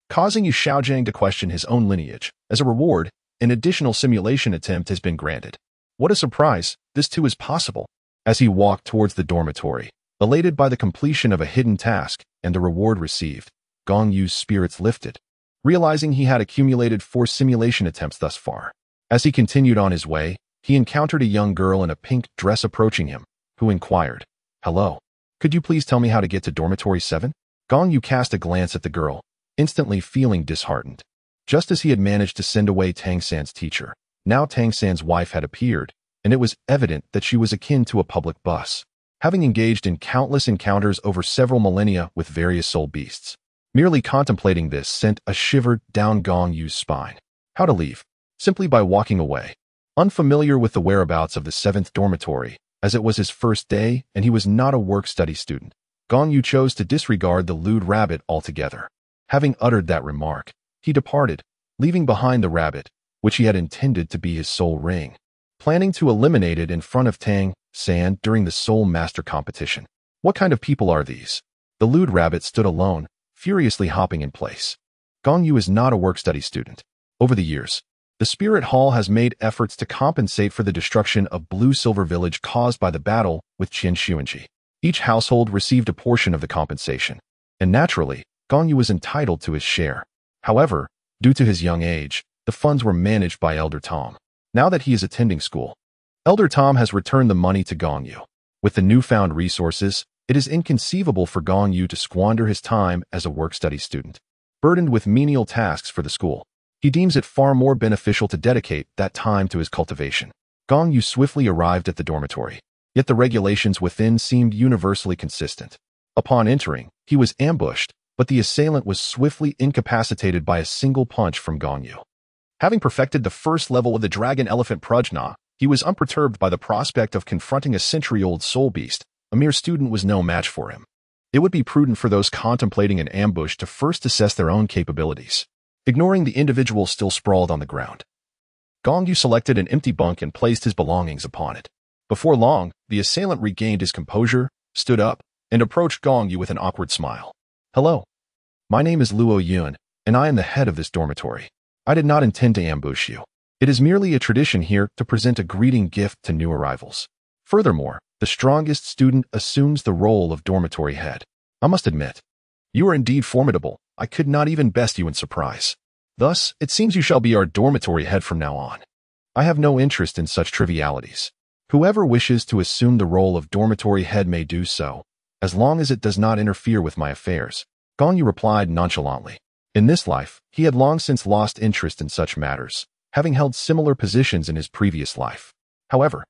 causing Yu Xiaojiang to question his own lineage. As a reward, an additional simulation attempt has been granted. What a surprise! This too is possible. As he walked towards the dormitory, elated by the completion of a hidden task and the reward received, Gong Yu's spirits lifted, realizing he had accumulated 4 simulation attempts thus far. As he continued on his way, he encountered a young girl in a pink dress approaching him, who inquired, "Hello, could you please tell me how to get to dormitory 7? Gong Yu cast a glance at the girl, instantly feeling disheartened. Just as he had managed to send away Tang San's teacher, now Tang San's wife had appeared, and it was evident that she was akin to a public bus, having engaged in countless encounters over several millennia with various soul beasts. Merely contemplating this sent a shiver down Gong Yu's spine. How to leave? Simply by walking away. Unfamiliar with the whereabouts of the 7th dormitory, as it was his first day and he was not a work-study student, Gong Yu chose to disregard the lewd rabbit altogether. Having uttered that remark, he departed, leaving behind the rabbit, which he had intended to be his soul ring, planning to eliminate it in front of Tang San during the Soul Master competition. What kind of people are these? The lewd rabbit stood alone, furiously hopping in place. Gong Yu is not a work-study student. Over the years, the Spirit Hall has made efforts to compensate for the destruction of Blue Silver Village caused by the battle with Qin Xuanji. Each household received a portion of the compensation, and naturally, Gong Yu was entitled to his share. However, due to his young age, the funds were managed by Elder Tom. Now that he is attending school, Elder Tom has returned the money to Gong Yu. With the newfound resources, it is inconceivable for Gong Yu to squander his time as a work-study student, burdened with menial tasks for the school. He deems it far more beneficial to dedicate that time to his cultivation. Gong Yu swiftly arrived at the dormitory, yet the regulations within seemed universally consistent. Upon entering, he was ambushed, but the assailant was swiftly incapacitated by a single punch from Gong Yu. Having perfected the first level of the Dragon Elephant Prajna, he was unperturbed by the prospect of confronting a century-old soul beast. A mere student was no match for him. It would be prudent for those contemplating an ambush to first assess their own capabilities, ignoring the individual still sprawled on the ground. Gong Yu selected an empty bunk and placed his belongings upon it. Before long, the assailant regained his composure, stood up, and approached Gong Yu with an awkward smile. "Hello. My name is Luo Yun, and I am the head of this dormitory. I did not intend to ambush you. It is merely a tradition here to present a greeting gift to new arrivals. Furthermore, the strongest student assumes the role of dormitory head. I must admit, you are indeed formidable. I could not even best you in surprise. Thus, it seems you shall be our dormitory head from now on. I have no interest in such trivialities. Whoever wishes to assume the role of dormitory head may do so, as long as it does not interfere with my affairs." Gong Yu replied nonchalantly. In this life, he had long since lost interest in such matters, having held similar positions in his previous life. However,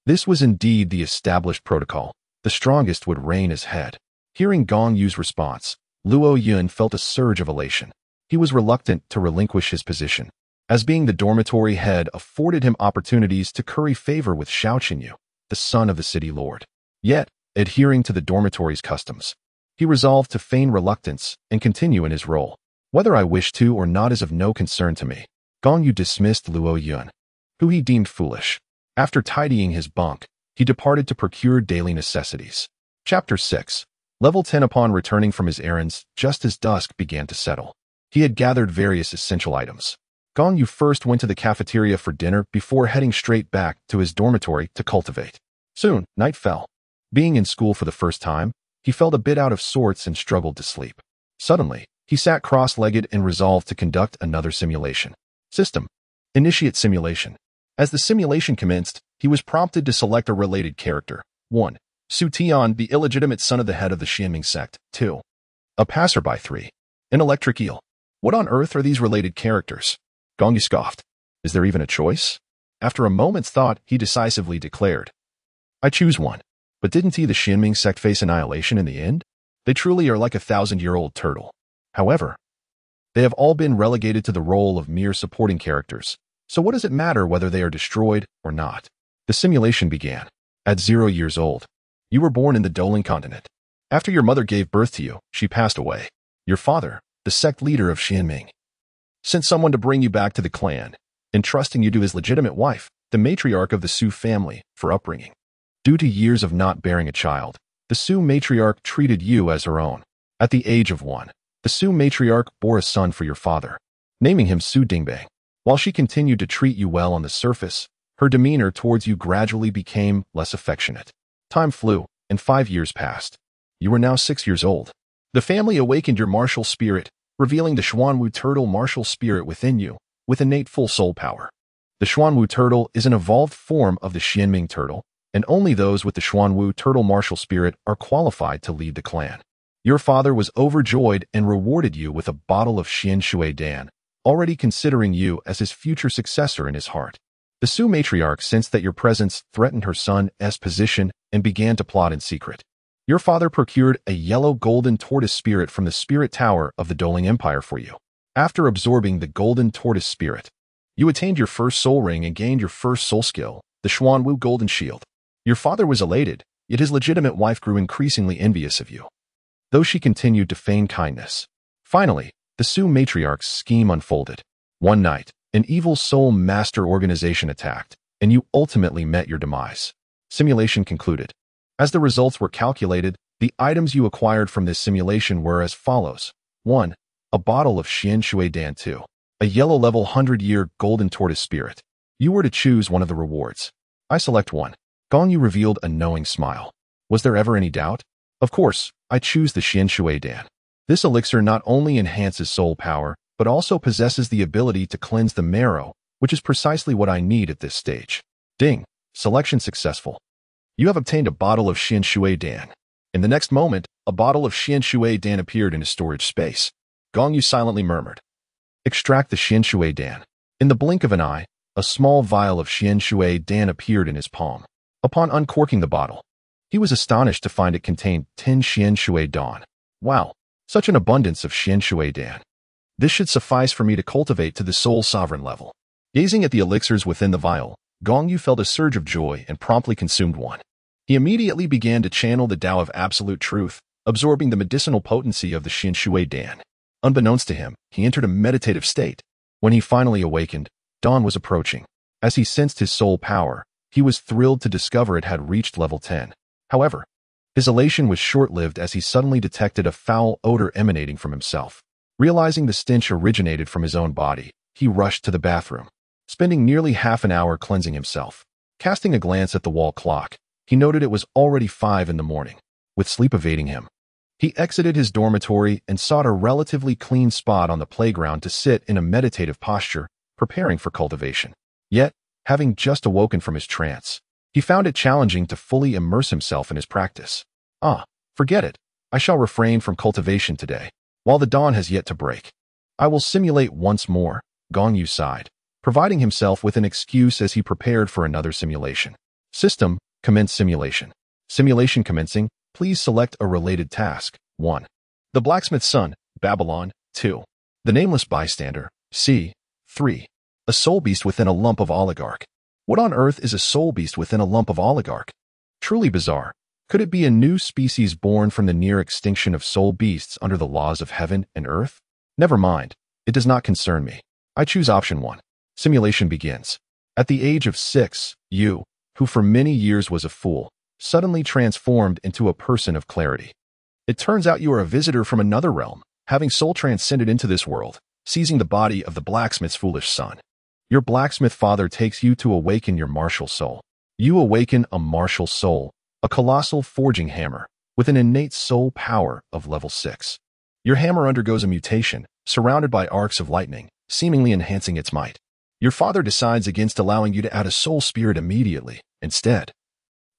this was indeed the established protocol. The strongest would reign as head. Hearing Gong Yu's response, Luo Yun felt a surge of elation. He was reluctant to relinquish his position, as being the dormitory head afforded him opportunities to curry favor with Xiao Qinyu, the son of the city lord. Yet, adhering to the dormitory's customs, he resolved to feign reluctance and continue in his role. Whether I wish to or not is of no concern to me. Gong Yu dismissed Luo Yun, who he deemed foolish. After tidying his bunk, he departed to procure daily necessities. Chapter 6. Level 10. Upon returning from his errands, just as dusk began to settle, he had gathered various essential items. Gong Yu first went to the cafeteria for dinner before heading straight back to his dormitory to cultivate. Soon, night fell. Being in school for the first time, he felt a bit out of sorts and struggled to sleep. Suddenly, he sat cross-legged and resolved to conduct another simulation. System. Initiate simulation. As the simulation commenced, he was prompted to select a related character. 1. Su Tian, the illegitimate son of the head of the Xianming sect. 2. A passerby. 3. An electric eel. What on earth are these related characters? Gong Yu scoffed. Is there even a choice? After a moment's thought, he decisively declared, I choose one. But didn't the Xianming sect face annihilation in the end? They truly are like a 1,000-year-old turtle. However, they have all been relegated to the role of mere supporting characters, so what does it matter whether they are destroyed or not? The simulation began. At 0 years old, you were born in the Douluo Continent. After your mother gave birth to you, she passed away. Your father, the sect leader of Xianming, sent someone to bring you back to the clan, entrusting you to his legitimate wife, the matriarch of the Su family, for upbringing. Due to years of not bearing a child, the Su matriarch treated you as her own. At the age of 1, the Su matriarch bore a son for your father, naming him Su Dingbang. While she continued to treat you well on the surface, her demeanor towards you gradually became less affectionate. Time flew, and 5 years passed. You were now 6 years old. The family awakened your martial spirit, revealing the Xuanwu turtle martial spirit within you, with innate full soul power. The Xuanwu turtle is an evolved form of the Xianming turtle, and only those with the Xuanwu turtle martial spirit are qualified to lead the clan. Your father was overjoyed and rewarded you with a bottle of Xian Shui Dan, already considering you as his future successor in his heart. The Su matriarch sensed that your presence threatened her son's position and began to plot in secret. Your father procured a yellow golden tortoise spirit from the spirit tower of the Douluo Empire for you. After absorbing the golden tortoise spirit, you attained your first soul ring and gained your first soul skill, the Xuanwu golden shield. Your father was elated, yet his legitimate wife grew increasingly envious of you, though she continued to feign kindness. Finally, the Su matriarch's scheme unfolded. One night, an evil soul master organization attacked, and you ultimately met your demise. Simulation concluded. As the results were calculated, the items you acquired from this simulation were as follows. 1. A bottle of Xian Shui Dan. 2. A yellow level 100-year golden tortoise spirit. You were to choose one of the rewards. I select 1. Gong Yu revealed a knowing smile. Was there ever any doubt? Of course, I choose the Xian Shui Dan. This elixir not only enhances soul power, but also possesses the ability to cleanse the marrow, which is precisely what I need at this stage. Ding. Selection successful. You have obtained a bottle of Xian Shui Dan. In the next moment, a bottle of Xian Shui Dan appeared in his storage space. Gong Yu silently murmured, Extract the Xian Shui Dan. In the blink of an eye, a small vial of Xian Shui Dan appeared in his palm. Upon uncorking the bottle, he was astonished to find it contained 10 Xian Shui Dan. Wow, such an abundance of Xian Shui Dan. This should suffice for me to cultivate to the soul sovereign level. Gazing at the elixirs within the vial, Gong Yu felt a surge of joy and promptly consumed one. He immediately began to channel the Tao of absolute truth, absorbing the medicinal potency of the Xian Shui Dan. Unbeknownst to him, he entered a meditative state. When he finally awakened, dawn was approaching. As he sensed his soul power, he was thrilled to discover it had reached level 10. However, his elation was short-lived as he suddenly detected a foul odor emanating from himself. Realizing the stench originated from his own body, he rushed to the bathroom, spending nearly half an hour cleansing himself. Casting a glance at the wall clock, he noted it was already 5 in the morning. With sleep evading him, he exited his dormitory and sought a relatively clean spot on the playground to sit in a meditative posture, preparing for cultivation. Yet, having just awoken from his trance, he found it challenging to fully immerse himself in his practice. Forget it. I shall refrain from cultivation today, while the dawn has yet to break. I will simulate once more. Gong Yu sighed. providing himself with an excuse as he prepared for another simulation. System, commence simulation. Simulation commencing, please select a related task. 1. The blacksmith's son, Babylon. 2. The nameless bystander, C. 3. A soul beast within a lump of oligarch. What on earth is a soul beast within a lump of oligarch? Truly bizarre. Could it be a new species born from the near extinction of soul beasts under the laws of heaven and earth? Never mind. It does not concern me. I choose option 1. Simulation begins. At the age of 6, you, who for many years was a fool, suddenly transformed into a person of clarity. It turns out you are a visitor from another realm, having soul transcended into this world, seizing the body of the blacksmith's foolish son. Your blacksmith father takes you to awaken your martial soul. You awaken a martial soul, a colossal forging hammer, with an innate soul power of level 6. Your hammer undergoes a mutation, surrounded by arcs of lightning, seemingly enhancing its might. Your father decides against allowing you to add a soul spirit immediately. Instead,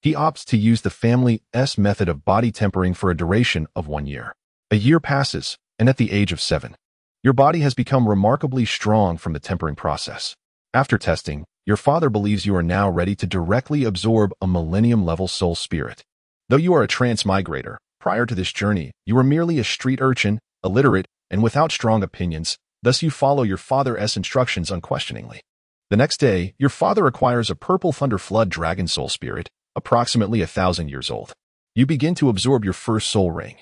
he opts to use the family's method of body tempering for a duration of 1 year. A year passes, and at the age of 7, your body has become remarkably strong from the tempering process. After testing, your father believes you are now ready to directly absorb a millennium-level soul spirit. Though you are a transmigrator, prior to this journey, you were merely a street urchin, illiterate, and without strong opinions, thus you follow your father's instructions unquestioningly. The next day, your father acquires a purple thunder flood dragon soul spirit, approximately 1,000 years old. You begin to absorb your first soul ring.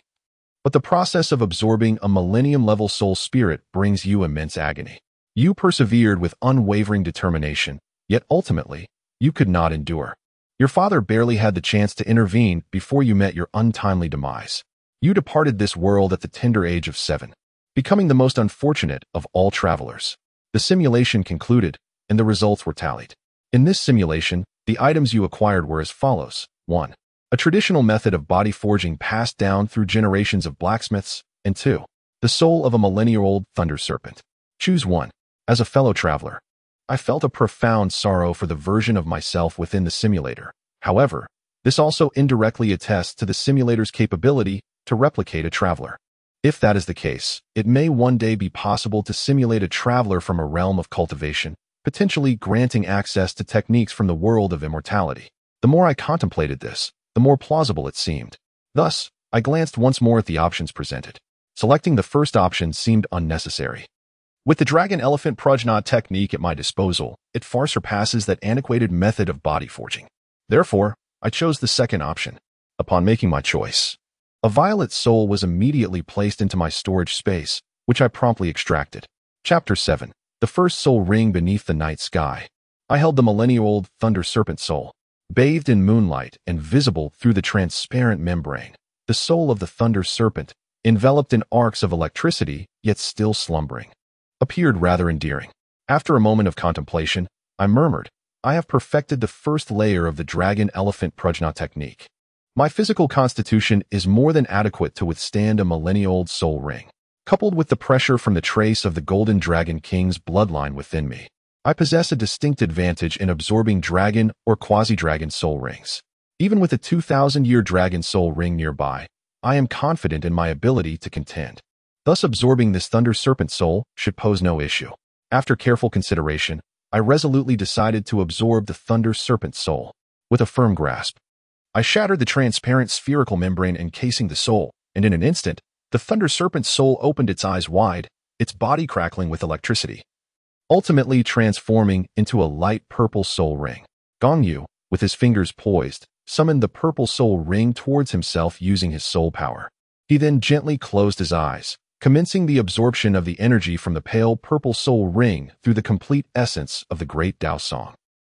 But the process of absorbing a millennium-level soul spirit brings you immense agony. You persevered with unwavering determination, yet ultimately, you could not endure. Your father barely had the chance to intervene before you met your untimely demise. You departed this world at the tender age of 7, becoming the most unfortunate of all travelers. The simulation concluded, and the results were tallied. In this simulation, the items you acquired were as follows. 1. A traditional method of body forging passed down through generations of blacksmiths, and 2. The soul of a millennia-old thunder serpent. Choose 1. As a fellow traveler, I felt a profound sorrow for the version of myself within the simulator. However, this also indirectly attests to the simulator's capability to replicate a traveler. If that is the case, it may one day be possible to simulate a traveler from a realm of cultivation, potentially granting access to techniques from the world of immortality. The more I contemplated this, the more plausible it seemed. Thus, I glanced once more at the options presented. Selecting the first option seemed unnecessary. With the dragon-elephant prajna technique at my disposal, it far surpasses that antiquated method of body forging. Therefore, I chose the second option. Upon making my choice, a violet soul was immediately placed into my storage space, which I promptly extracted. Chapter 7. The first soul ring beneath the night sky. I held the millennia-old thunder serpent soul, bathed in moonlight and visible through the transparent membrane. The soul of the thunder serpent, enveloped in arcs of electricity, yet still slumbering, appeared rather endearing. After a moment of contemplation, I murmured, I have perfected the first layer of the dragon-elephant prajna technique. My physical constitution is more than adequate to withstand a millennia-old soul ring. Coupled with the pressure from the trace of the Golden Dragon King's bloodline within me, I possess a distinct advantage in absorbing dragon or quasi-dragon soul rings. Even with a 2,000-year dragon soul ring nearby, I am confident in my ability to contend. Thus, absorbing this thunder serpent soul should pose no issue. After careful consideration, I resolutely decided to absorb the thunder serpent soul. With a firm grasp, I shattered the transparent spherical membrane encasing the soul, and in an instant, the thunder serpent soul opened its eyes wide, its body crackling with electricity, ultimately transforming into a light purple soul ring. Gong Yu, with his fingers poised, summoned the purple soul ring towards himself using his soul power. He then gently closed his eyes, commencing the absorption of the energy from the pale purple soul ring through the complete essence of the great Tao song.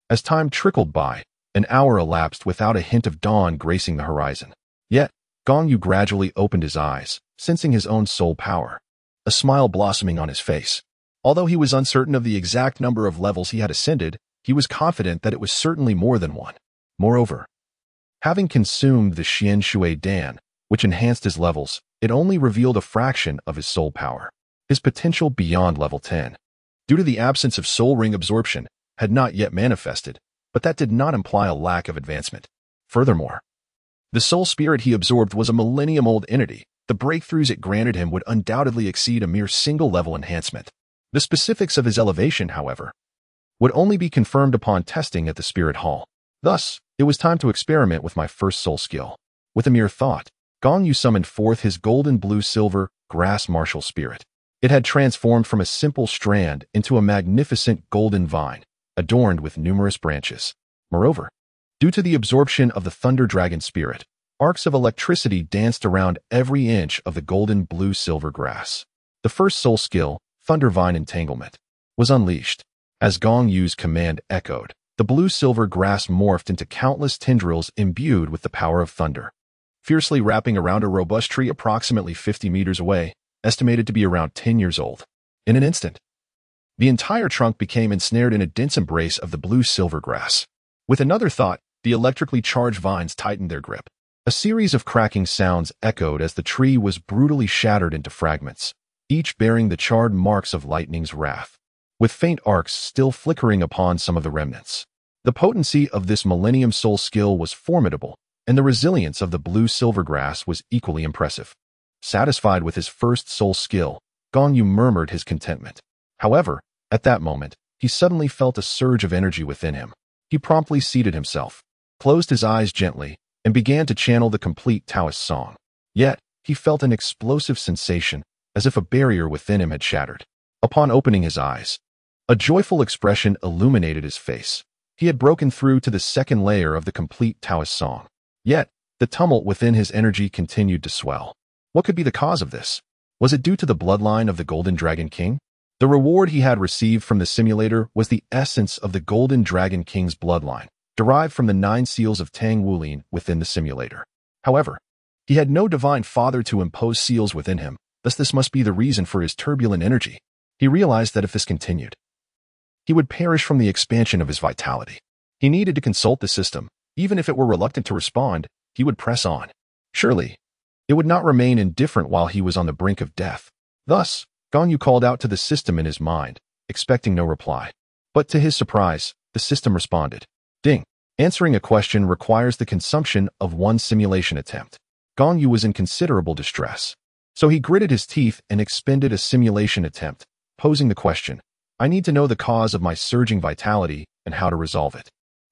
As time trickled by, an hour elapsed without a hint of dawn gracing the horizon. Yet, Gong Yu gradually opened his eyes, sensing his own soul power, a smile blossoming on his face. Although he was uncertain of the exact number of levels he had ascended, he was confident that it was certainly more than one. Moreover, having consumed the Xian Shui Dan, which enhanced his levels, it only revealed a fraction of his soul power. His potential beyond level 10, due to the absence of soul ring absorption, had not yet manifested, but that did not imply a lack of advancement. Furthermore, the soul spirit he absorbed was a millennium-old entity. The breakthroughs it granted him would undoubtedly exceed a mere single-level enhancement. The specifics of his elevation, however, would only be confirmed upon testing at the Spirit Hall. Thus, it was time to experiment with my first soul skill. With a mere thought, Gong Yu summoned forth his golden blue-silver grass martial spirit. It had transformed from a simple strand into a magnificent golden vine, adorned with numerous branches. Moreover, due to the absorption of the thunder dragon spirit, arcs of electricity danced around every inch of the golden blue-silver grass. The first soul skill, Thunder Vine Entanglement, was unleashed. As Gong Yu's command echoed, the blue-silver grass morphed into countless tendrils imbued with the power of thunder, fiercely wrapping around a robust tree approximately 50 meters away, estimated to be around 10 years old. In an instant, the entire trunk became ensnared in a dense embrace of the blue-silver grass. With another thought, the electrically charged vines tightened their grip. A series of cracking sounds echoed as the tree was brutally shattered into fragments, each bearing the charred marks of lightning's wrath, with faint arcs still flickering upon some of the remnants. The potency of this Millennium Soul skill was formidable, and the resilience of the blue-silver grass was equally impressive. Satisfied with his first soul skill, Gong Yu murmured his contentment. However, at that moment, he suddenly felt a surge of energy within him. He promptly seated himself, closed his eyes gently, and began to channel the complete Taoist song. Yet, he felt an explosive sensation, as if a barrier within him had shattered. Upon opening his eyes, a joyful expression illuminated his face. He had broken through to the second layer of the complete Taoist song. Yet, the tumult within his energy continued to swell. What could be the cause of this? Was it due to the bloodline of the Golden Dragon King? The reward he had received from the simulator was the essence of the Golden Dragon King's bloodline, derived from the 9 seals of Tang Wulin within the simulator. However, he had no divine father to impose seals within him, thus this must be the reason for his turbulent energy. He realized that if this continued, he would perish from the expansion of his vitality. He needed to consult the system. Even if it were reluctant to respond, he would press on. Surely, it would not remain indifferent while he was on the brink of death. Thus, Gong Yu called out to the system in his mind, expecting no reply. But to his surprise, the system responded. Ding. Answering a question requires the consumption of 1 simulation attempt. Gong Yu was in considerable distress. So he gritted his teeth and expended a simulation attempt, posing the question, I need to know the cause of my surging vitality and how to resolve it.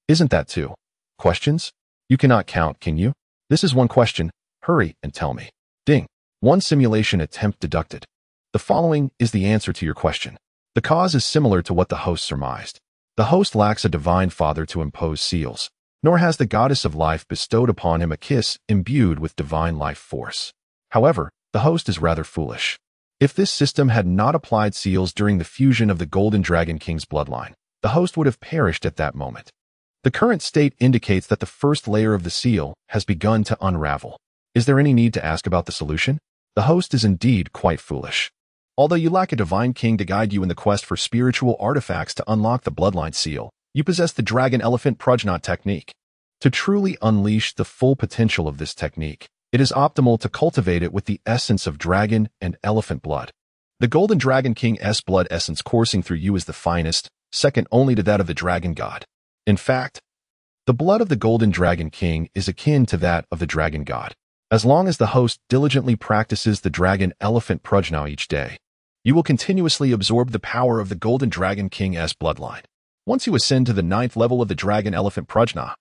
Isn't that 2 questions? You cannot count, can you? This is 1 question. Hurry and tell me. Ding. 1 simulation attempt deducted. The following is the answer to your question. The cause is similar to what the host surmised. The host lacks a divine father to impose seals, nor has the goddess of life bestowed upon him a kiss imbued with divine life force. However, the host is rather foolish. If this system had not applied seals during the fusion of the Golden Dragon King's bloodline, the host would have perished at that moment. The current state indicates that the first layer of the seal has begun to unravel. Is there any need to ask about the solution? The host is indeed quite foolish. Although you lack a divine king to guide you in the quest for spiritual artifacts to unlock the bloodline seal, you possess the Dragon Elephant Prajna technique. To truly unleash the full potential of this technique, it is optimal to cultivate it with the essence of dragon and elephant blood. The Golden Dragon King's blood essence coursing through you is the finest, second only to that of the dragon god. In fact, the blood of the Golden Dragon King is akin to that of the dragon god. As long as the host diligently practices the Dragon Elephant Prajna each day, you will continuously absorb the power of the Golden Dragon King's bloodline. Once you ascend to the 9th level of the Dragon Elephant Prajna,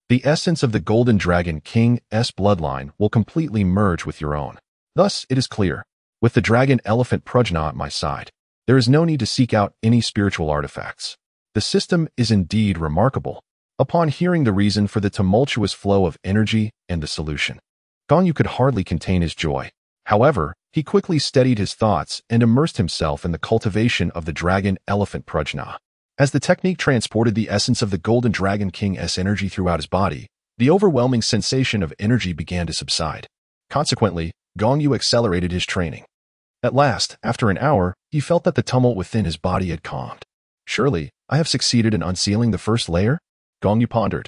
the essence of the Golden Dragon King's bloodline will completely merge with your own. Thus, it is clear, with the Dragon Elephant Prajna at my side, there is no need to seek out any spiritual artifacts. The system is indeed remarkable. Upon hearing the reason for the tumultuous flow of energy and the solution, Gong Yu could hardly contain his joy. However, he quickly steadied his thoughts and immersed himself in the cultivation of the Dragon Elephant Prajna. As the technique transported the essence of the Golden Dragon King's energy throughout his body, the overwhelming sensation of energy began to subside. Consequently, Gong Yu accelerated his training. At last, after an hour, he felt that the tumult within his body had calmed. Surely, I have succeeded in unsealing the first layer? Gong Yu pondered,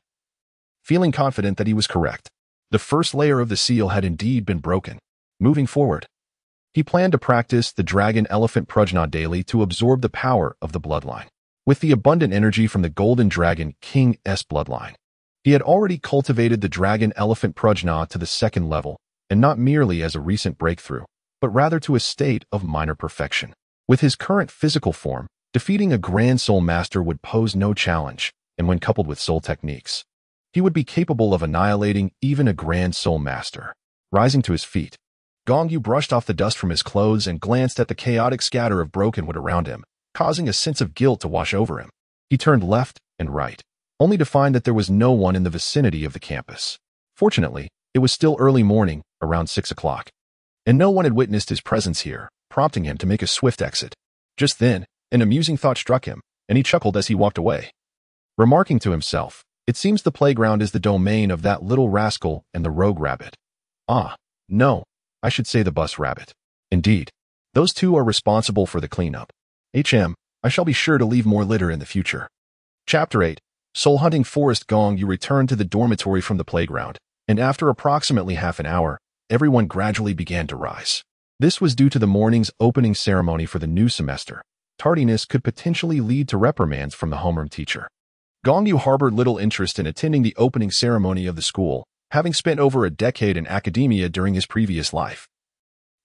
feeling confident that he was correct. The first layer of the seal had indeed been broken. Moving forward, he planned to practice the Dragon Elephant Prajna daily to absorb the power of the bloodline. With the abundant energy from the Golden Dragon King's bloodline, he had already cultivated the Dragon Elephant Prajna to the 2nd level, and not merely as a recent breakthrough, but rather to a state of minor perfection. With his current physical form, Defeating a Grand Soul Master would pose no challenge, and when coupled with soul techniques, he would be capable of annihilating even a Grand Soul Master. Rising to his feet, Gong Yu brushed off the dust from his clothes and glanced at the chaotic scatter of broken wood around him, causing a sense of guilt to wash over him. He turned left and right, only to find that there was no one in the vicinity of the campus. Fortunately, it was still early morning, around 6 o'clock, and no one had witnessed his presence here, prompting him to make a swift exit. Just then, an amusing thought struck him, and he chuckled as he walked away, remarking to himself, "It seems the playground is the domain of that little rascal and the rogue rabbit. Ah, no, I should say the bus rabbit. Indeed, those two are responsible for the cleanup. I shall be sure to leave more litter in the future." Chapter 8. Soul Hunting Forest. Gong Yu returned to the dormitory from the playground, and after approximately half an hour, everyone gradually began to rise. This was due to the morning's opening ceremony for the new semester. Tardiness could potentially lead to reprimands from the homeroom teacher. Gong Yu harbored little interest in attending the opening ceremony of the school, having spent over a decade in academia during his previous life,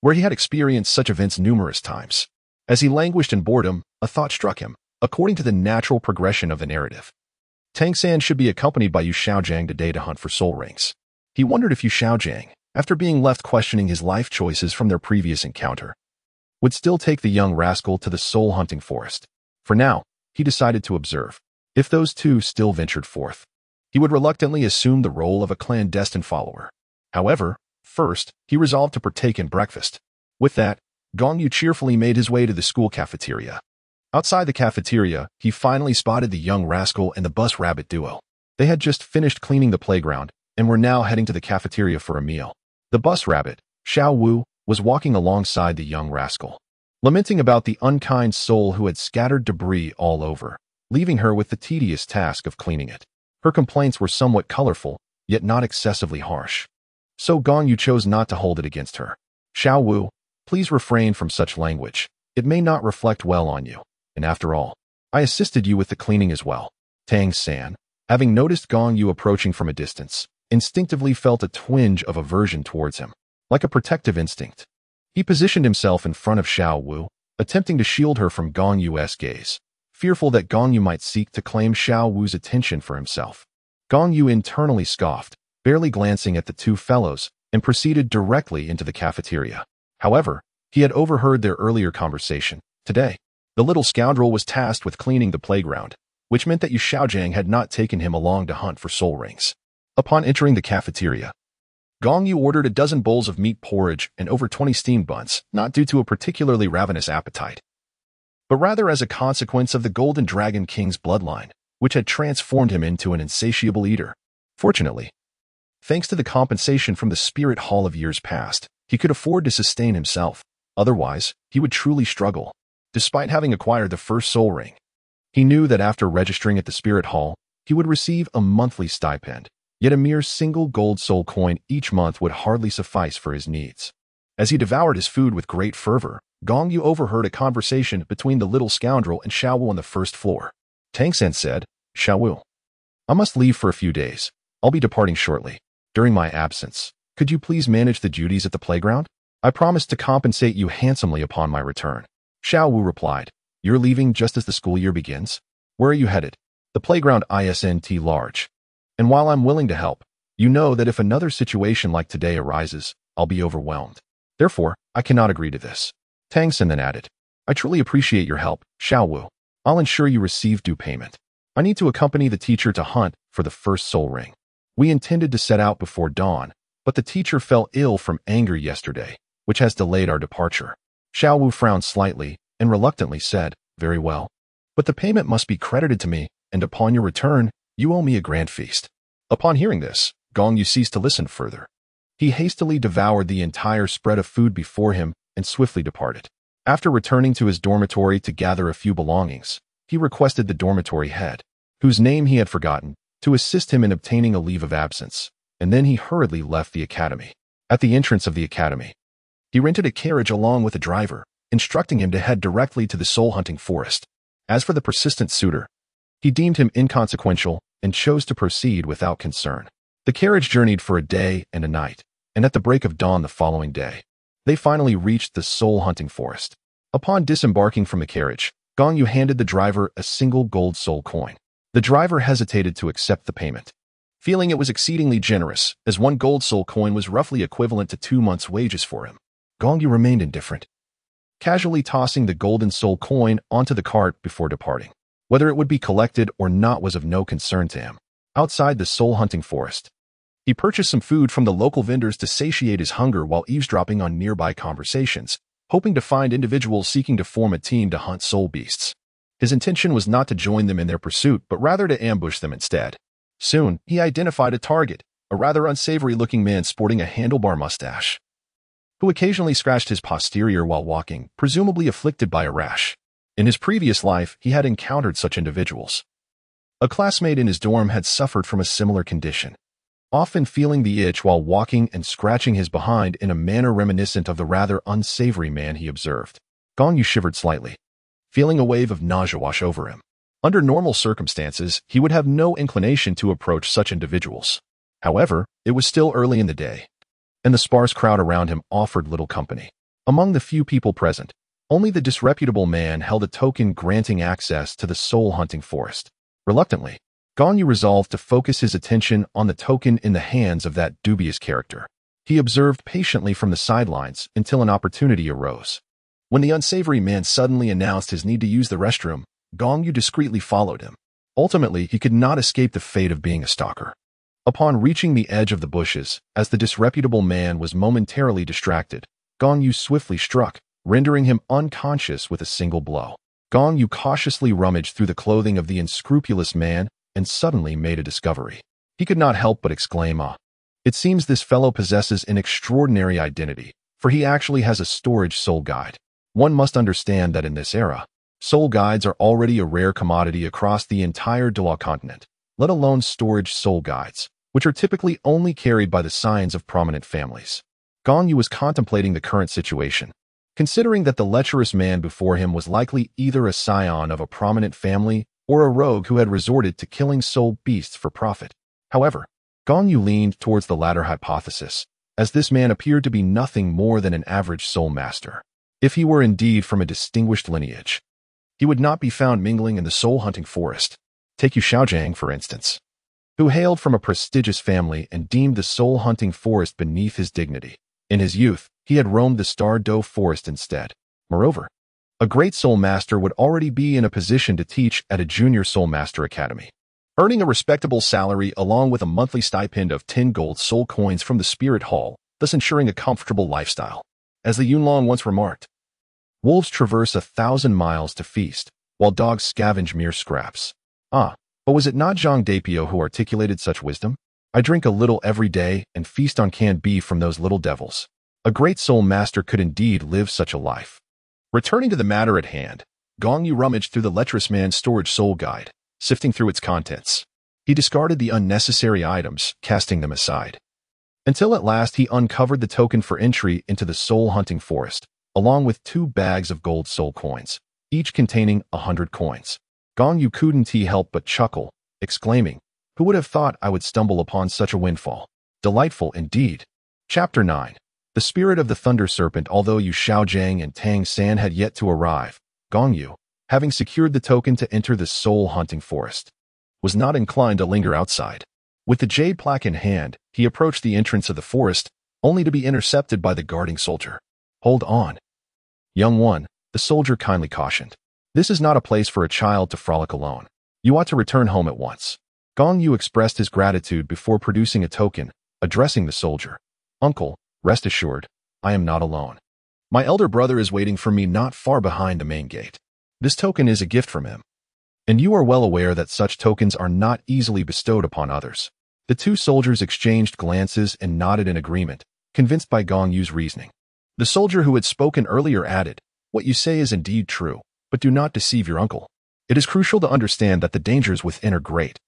where he had experienced such events numerous times. As he languished in boredom, a thought struck him. According to the natural progression of the narrative, Tang San should be accompanied by Yu Xiaojiang today to hunt for soul rings. He wondered if Yu Xiaojiang, after being left questioning his life choices from their previous encounter, would still take the young rascal to the soul hunting forest. For now, he decided to observe. If those two still ventured forth, he would reluctantly assume the role of a clandestine follower. However, first, he resolved to partake in breakfast. With that, Gong Yu cheerfully made his way to the school cafeteria. Outside the cafeteria, he finally spotted the young rascal and the bus rabbit duo. They had just finished cleaning the playground and were now heading to the cafeteria for a meal. The bus rabbit, Xiao Wu, was walking alongside the young rascal, lamenting about the unkind soul who had scattered debris all over, leaving her with the tedious task of cleaning it. Her complaints were somewhat colorful, yet not excessively harsh. So Gong Yu chose not to hold it against her. "Xiao Wu, please refrain from such language. It may not reflect well on you. And after all, I assisted you with the cleaning as well." Tang San, having noticed Gong Yu approaching from a distance, instinctively felt a twinge of aversion towards him, like a protective instinct. He positioned himself in front of Xiao Wu, attempting to shield her from Gong Yu's gaze, fearful that Gong Yu might seek to claim Xiao Wu's attention for himself. Gong Yu internally scoffed, barely glancing at the two fellows, and proceeded directly into the cafeteria. However, he had overheard their earlier conversation. Today, the little scoundrel was tasked with cleaning the playground, which meant that Yu Xiaojiang had not taken him along to hunt for soul rings. Upon entering the cafeteria, Gong Yu ordered a dozen bowls of meat porridge and over 20 steamed buns, not due to a particularly ravenous appetite, but rather as a consequence of the Golden Dragon King's bloodline, which had transformed him into an insatiable eater. Fortunately, thanks to the compensation from the Spirit Hall of years past, he could afford to sustain himself. Otherwise, he would truly struggle. Despite having acquired the first soul ring, he knew that after registering at the Spirit Hall, he would receive a monthly stipend, yet a mere single gold soul coin each month would hardly suffice for his needs. As he devoured his food with great fervor, Gong Yu overheard a conversation between the little scoundrel and Xiao Wu on the first floor. Tang San said, "Xiao Wu, I must leave for a few days. I'll be departing shortly. During my absence, could you please manage the duties at the playground? I promise to compensate you handsomely upon my return." Xiao Wu replied, "You're leaving just as the school year begins? Where are you headed?" "The playground isn't large. And while I'm willing to help, you know that if another situation like today arises, I'll be overwhelmed. Therefore, I cannot agree to this." Tang San then added, "I truly appreciate your help, Xiao Wu. I'll ensure you receive due payment. I need to accompany the teacher to hunt for the first soul ring. We intended to set out before dawn, but the teacher fell ill from anger yesterday, which has delayed our departure." Xiao Wu frowned slightly and reluctantly said, "Very well. But the payment must be credited to me, and upon your return, you owe me a grand feast." Upon hearing this, Gong Yu ceased to listen further. He hastily devoured the entire spread of food before him and swiftly departed. After returning to his dormitory to gather a few belongings, he requested the dormitory head, whose name he had forgotten, to assist him in obtaining a leave of absence, and then he hurriedly left the academy. At the entrance of the academy, he rented a carriage along with a driver, instructing him to head directly to the soul-hunting forest. As for the persistent suitor, he deemed him inconsequential and chose to proceed without concern. The carriage journeyed for a day and a night, and at the break of dawn the following day, they finally reached the soul-hunting forest. Upon disembarking from the carriage, Gong Yu handed the driver a single gold soul coin. The driver hesitated to accept the payment, feeling it was exceedingly generous, as one gold soul coin was roughly equivalent to 2 months' wages for him. Gong Yu remained indifferent, casually tossing the golden soul coin onto the cart before departing. Whether it would be collected or not was of no concern to him. Outside the soul-hunting forest, he purchased some food from the local vendors to satiate his hunger while eavesdropping on nearby conversations, hoping to find individuals seeking to form a team to hunt soul beasts. His intention was not to join them in their pursuit, but rather to ambush them instead. Soon, he identified a target, a rather unsavory-looking man sporting a handlebar mustache, who occasionally scratched his posterior while walking, presumably afflicted by a rash. In his previous life, he had encountered such individuals. A classmate in his dorm had suffered from a similar condition, often feeling the itch while walking and scratching his behind in a manner reminiscent of the rather unsavory man he observed. Gong Yu shivered slightly, feeling a wave of nausea wash over him. Under normal circumstances, he would have no inclination to approach such individuals. However, it was still early in the day, and the sparse crowd around him offered little company. Among the few people present, only the disreputable man held a token granting access to the soul-hunting forest. Reluctantly, Gong Yu resolved to focus his attention on the token in the hands of that dubious character. He observed patiently from the sidelines until an opportunity arose. When the unsavory man suddenly announced his need to use the restroom, Gong Yu discreetly followed him. Ultimately, he could not escape the fate of being a stalker. Upon reaching the edge of the bushes, as the disreputable man was momentarily distracted, Gong Yu swiftly struck, rendering him unconscious with a single blow. Gong Yu cautiously rummaged through the clothing of the unscrupulous man and suddenly made a discovery. He could not help but exclaim, "Ah! It seems this fellow possesses an extraordinary identity, for he actually has a storage soul guide." One must understand that in this era, soul guides are already a rare commodity across the entire Douluo Continent, let alone storage soul guides, which are typically only carried by the scions of prominent families. Gong Yu was contemplating the current situation, considering that the lecherous man before him was likely either a scion of a prominent family or a rogue who had resorted to killing soul beasts for profit. However, Gong Yu leaned towards the latter hypothesis, as this man appeared to be nothing more than an average soul master. If he were indeed from a distinguished lineage, he would not be found mingling in the soul-hunting forest. Take Yu Xiaojiang, for instance, who hailed from a prestigious family and deemed the soul-hunting forest beneath his dignity. In his youth, he had roamed the Star Doe forest instead. Moreover, a great soul master would already be in a position to teach at a junior soul master academy, earning a respectable salary along with a monthly stipend of 10 gold soul coins from the spirit hall, thus ensuring a comfortable lifestyle. As the Yunlong once remarked, wolves traverse 1,000 miles to feast, while dogs scavenge mere scraps. But was it not Zhang Dapio who articulated such wisdom? I drink a little every day and feast on canned beef from those little devils. A great soul master could indeed live such a life. Returning to the matter at hand, Gong Yu rummaged through the lecherous man's storage soul guide, sifting through its contents. He discarded the unnecessary items, casting them aside, until at last he uncovered the token for entry into the soul-hunting forest, along with 2 bags of gold soul coins, each containing 100 coins. Gong Yu couldn't help but chuckle, exclaiming, "Who would have thought I would stumble upon such a windfall? Delightful indeed." Chapter 9. The Spirit of the Thunder Serpent. Although Yu Xiaojiang and Tang San had yet to arrive, Gong Yu, having secured the token to enter the soul-hunting forest, was not inclined to linger outside. With the jade plaque in hand, he approached the entrance of the forest, only to be intercepted by the guarding soldier. "Hold on, young one," the soldier kindly cautioned. "This is not a place for a child to frolic alone. You ought to return home at once." Gong Yu expressed his gratitude before producing a token, addressing the soldier. "Uncle, rest assured, I am not alone. My elder brother is waiting for me not far behind the main gate. This token is a gift from him, and you are well aware that such tokens are not easily bestowed upon others." The 2 soldiers exchanged glances and nodded in agreement, convinced by Gong Yu's reasoning. The soldier who had spoken earlier added, "What you say is indeed true, but do not deceive your uncle. It is crucial to understand that the dangers within are great,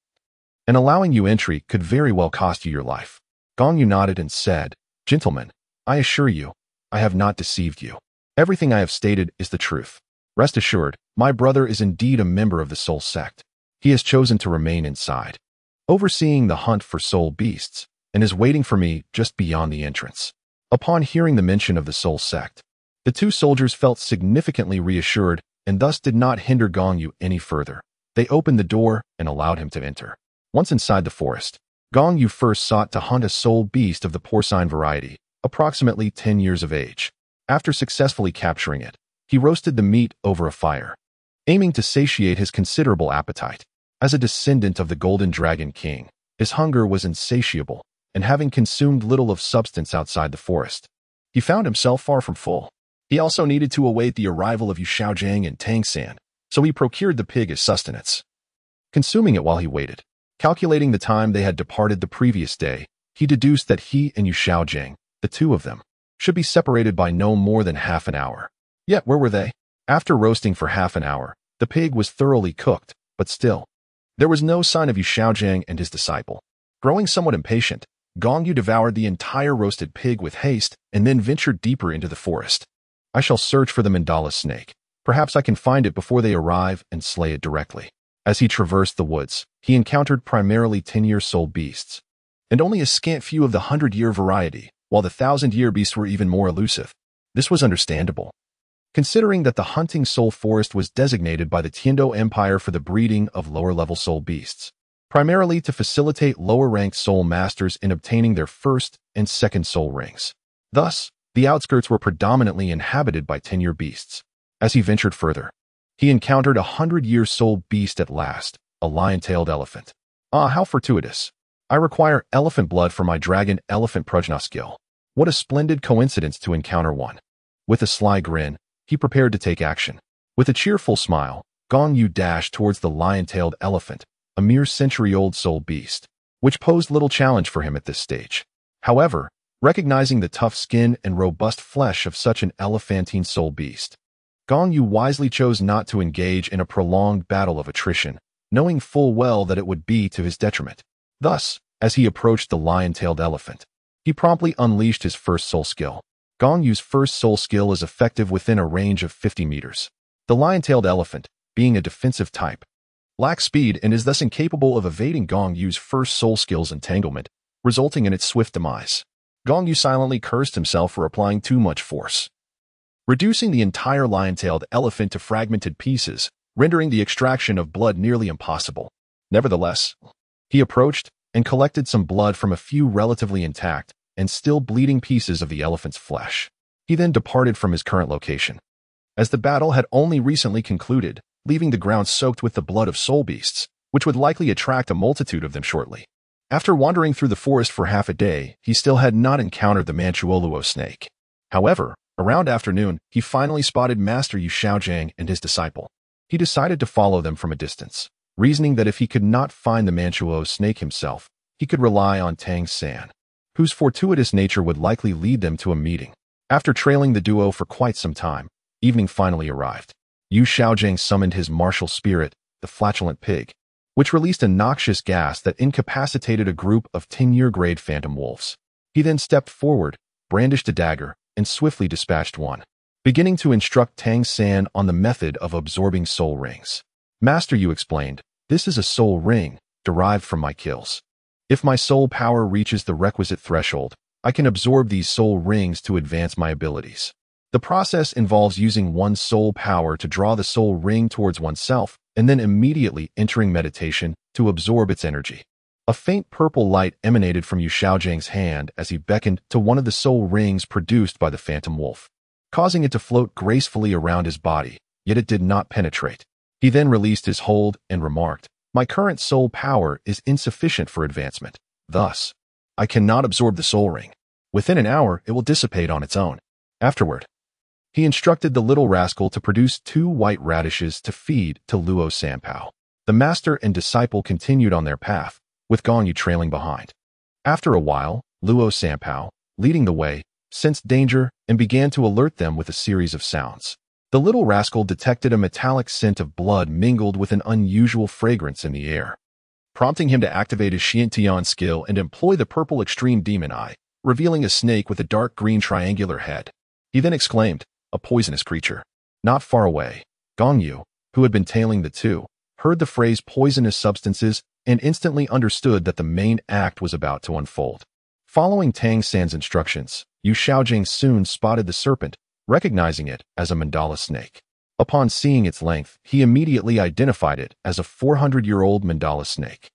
and allowing you entry could very well cost you your life." Gong Yu nodded and said, "Gentlemen, I assure you, I have not deceived you. Everything I have stated is the truth. Rest assured, my brother is indeed a member of the soul sect. He has chosen to remain inside, overseeing the hunt for soul beasts, and is waiting for me just beyond the entrance." Upon hearing the mention of the soul sect, the 2 soldiers felt significantly reassured and thus did not hinder Gong Yu any further. They opened the door and allowed him to enter. Once inside the forest, Gong Yu first sought to hunt a soul beast of the porcine variety, approximately 10 years of age. After successfully capturing it, he roasted the meat over a fire, aiming to satiate his considerable appetite. As a descendant of the Golden Dragon King, his hunger was insatiable, and having consumed little of substance outside the forest, he found himself far from full. He also needed to await the arrival of Yu Xiaojiang and Tang San, so he procured the pig as sustenance. Consuming it while he waited, calculating the time they had departed the previous day, he deduced that he and Yu Xiaojiang, the two of them, should be separated by no more than half an hour. Yet where were they? After roasting for half an hour, the pig was thoroughly cooked, but still, there was no sign of Yu Xiaojiang and his disciple. Growing somewhat impatient, Gong Yu devoured the entire roasted pig with haste and then ventured deeper into the forest. I shall search for the mandala snake. Perhaps I can find it before they arrive and slay it directly. As he traversed the woods, he encountered primarily 10-year soul beasts, and only a scant few of the 100-year variety, while the 1,000-year beasts were even more elusive. This was understandable, considering that the hunting soul forest was designated by the Tiando Empire for the breeding of lower-level soul beasts, primarily to facilitate lower-ranked soul masters in obtaining their first and second soul rings. Thus, the outskirts were predominantly inhabited by 10-year beasts. As he ventured further, he encountered a 100-year soul beast at last, a lion-tailed elephant. Ah, how fortuitous. I require elephant blood for my dragon elephant prajna skill. What a splendid coincidence to encounter one. With a sly grin, he prepared to take action. With a cheerful smile, Gong Yu dashed towards the lion-tailed elephant, a mere century-old soul beast, which posed little challenge for him at this stage. However, recognizing the tough skin and robust flesh of such an elephantine soul beast, Gong Yu wisely chose not to engage in a prolonged battle of attrition, knowing full well that it would be to his detriment. Thus, as he approached the lion-tailed elephant, he promptly unleashed his first soul skill. Gong Yu's first soul skill is effective within a range of 50 meters. The lion-tailed elephant, being a defensive type, lacks speed and is thus incapable of evading Gong Yu's first soul skill's entanglement, resulting in its swift demise. Gong Yu silently cursed himself for applying too much force, reducing the entire lion-tailed elephant to fragmented pieces, rendering the extraction of blood nearly impossible. Nevertheless, he approached and collected some blood from a few relatively intact and still bleeding pieces of the elephant's flesh. He then departed from his current location, as the battle had only recently concluded, leaving the ground soaked with the blood of soul beasts, which would likely attract a multitude of them shortly. After wandering through the forest for half a day, he still had not encountered the Manchuoluo snake. However, around afternoon, he finally spotted Master Yu Xiaojiang and his disciple. He decided to follow them from a distance, reasoning that if he could not find the Manchuoluo snake himself, he could rely on Tang San, whose fortuitous nature would likely lead them to a meeting. After trailing the duo for quite some time, evening finally arrived. Yu Xiaojiang summoned his martial spirit, the flatulent pig, which released a noxious gas that incapacitated a group of 10-year grade phantom wolves. He then stepped forward, brandished a dagger, and swiftly dispatched one, beginning to instruct Tang San on the method of absorbing soul rings. Master Yu explained, "This is a soul ring, derived from my kills. If my soul power reaches the requisite threshold, I can absorb these soul rings to advance my abilities. The process involves using one's soul power to draw the soul ring towards oneself, and then immediately entering meditation to absorb its energy." A faint purple light emanated from Yu Xiaojiang's hand as he beckoned to one of the soul rings produced by the phantom wolf, causing it to float gracefully around his body, yet it did not penetrate. He then released his hold and remarked, "My current soul power is insufficient for advancement. Thus, I cannot absorb the soul ring. Within an hour, it will dissipate on its own." Afterward, he instructed the little rascal to produce 2 white radishes to feed to Luo San. The master and disciple continued on their path, with Gong Yu trailing behind. After a while, Luo San, leading the way, sensed danger and began to alert them with a series of sounds. The little rascal detected a metallic scent of blood mingled with an unusual fragrance in the air, prompting him to activate his Xiantian skill and employ the purple extreme demon eye, revealing a snake with a dark green triangular head. He then exclaimed, "A poisonous creature." Not far away, Gong Yu, who had been tailing the two, heard the phrase poisonous substances and instantly understood that the main act was about to unfold. Following Tang San's instructions, Yu Xiaojiang soon spotted the serpent, recognizing it as a mandala snake. Upon seeing its length, he immediately identified it as a 400-year-old mandala snake.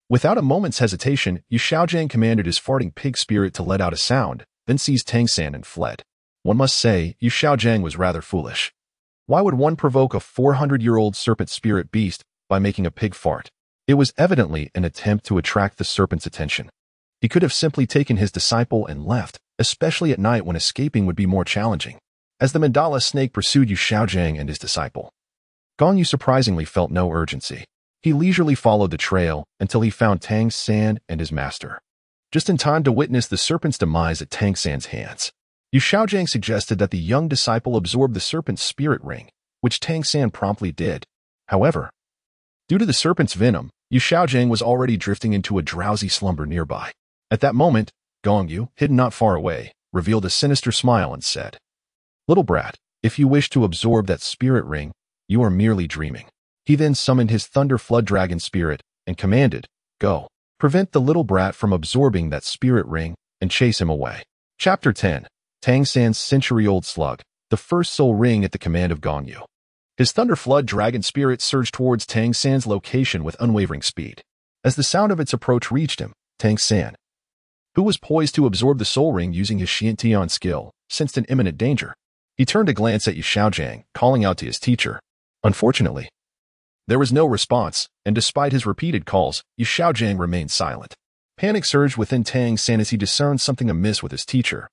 Without a moment's hesitation, Yu Xiaojiang commanded his farting pig spirit to let out a sound, then seized Tang San and fled. One must say, Yu Xiaojiang was rather foolish. Why would one provoke a 400-year-old serpent spirit beast by making a pig fart? It was evidently an attempt to attract the serpent's attention. He could have simply taken his disciple and left, especially at night when escaping would be more challenging. As the mandala snake pursued Yu Xiaojiang and his disciple, Gong Yu surprisingly felt no urgency. He leisurely followed the trail until he found Tang San and his master, just in time to witness the serpent's demise at Tang San's hands. Yu Xiaojiang suggested that the young disciple absorb the serpent's spirit ring, which Tang San promptly did. However, due to the serpent's venom, Yu Xiaojiang was already drifting into a drowsy slumber nearby. At that moment, Gong Yu, hidden not far away, revealed a sinister smile and said, "Little brat, if you wish to absorb that spirit ring, you are merely dreaming." He then summoned his thunder flood dragon spirit and commanded, "Go, prevent the little brat from absorbing that spirit ring and chase him away." Chapter 10. Tang San's century-old slug, the first soul ring at the command of Gong Yu. His thunder flood dragon spirit surged towards Tang San's location with unwavering speed. As the sound of its approach reached him, Tang San, who was poised to absorb the soul ring using his Xiantian skill, sensed an imminent danger. He turned to glance at Yu Xiaojiang, calling out to his teacher. Unfortunately, there was no response, and despite his repeated calls, Yu Xiaojiang remained silent. Panic surged within Tang San as he discerned something amiss with his teacher.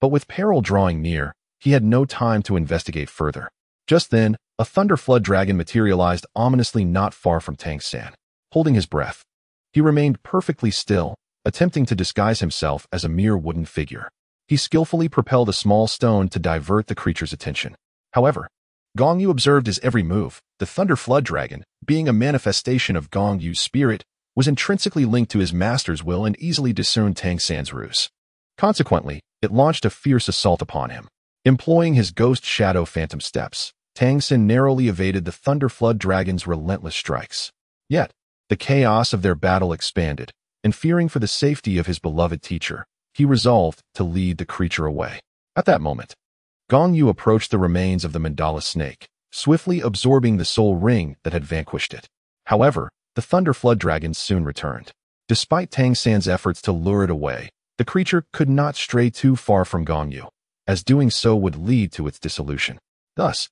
But with peril drawing near, he had no time to investigate further. Just then, a thunder flood dragon materialized ominously not far from Tang San. Holding his breath, he remained perfectly still, attempting to disguise himself as a mere wooden figure. He skillfully propelled a small stone to divert the creature's attention. However, Gong Yu observed his every move. The thunder flood dragon, being a manifestation of Gong Yu's spirit, was intrinsically linked to his master's will and easily discerned Tang San's ruse. Consequently, it launched a fierce assault upon him. Employing his ghost shadow phantom steps, Tang San narrowly evaded the thunder flood dragon's relentless strikes. Yet, the chaos of their battle expanded, and fearing for the safety of his beloved teacher, he resolved to lead the creature away. At that moment, Gong Yu approached the remains of the mandala snake, swiftly absorbing the soul ring that had vanquished it. However, the thunder flood dragon soon returned. Despite Tang San's efforts to lure it away, the creature could not stray too far from Gong Yu, as doing so would lead to its dissolution. Thus,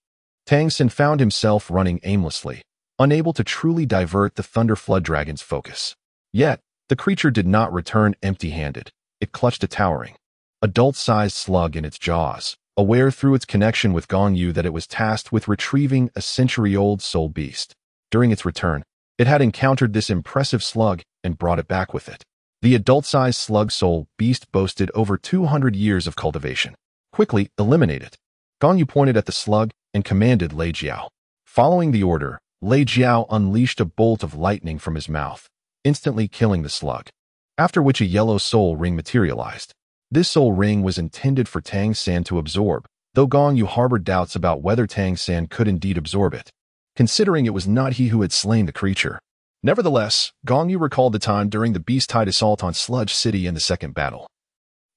Tang San found himself running aimlessly, unable to truly divert the thunder flood dragon's focus. Yet, the creature did not return empty-handed. It clutched a towering, adult-sized slug in its jaws, aware through its connection with Gong Yu that it was tasked with retrieving a century-old soul beast. During its return, it had encountered this impressive slug and brought it back with it. The adult-sized slug soul beast boasted over 200 years of cultivation. Quickly, eliminate it. Gong Yu pointed at the slug and commanded Lei Jiao. Following the order, Lei Jiao unleashed a bolt of lightning from his mouth, instantly killing the slug, after which a yellow soul ring materialized. This soul ring was intended for Tang San to absorb, though Gong Yu harbored doubts about whether Tang San could indeed absorb it, considering it was not he who had slain the creature. Nevertheless, Gong Yu recalled the time during the beast-tide assault on Sludge City in the Second Battle,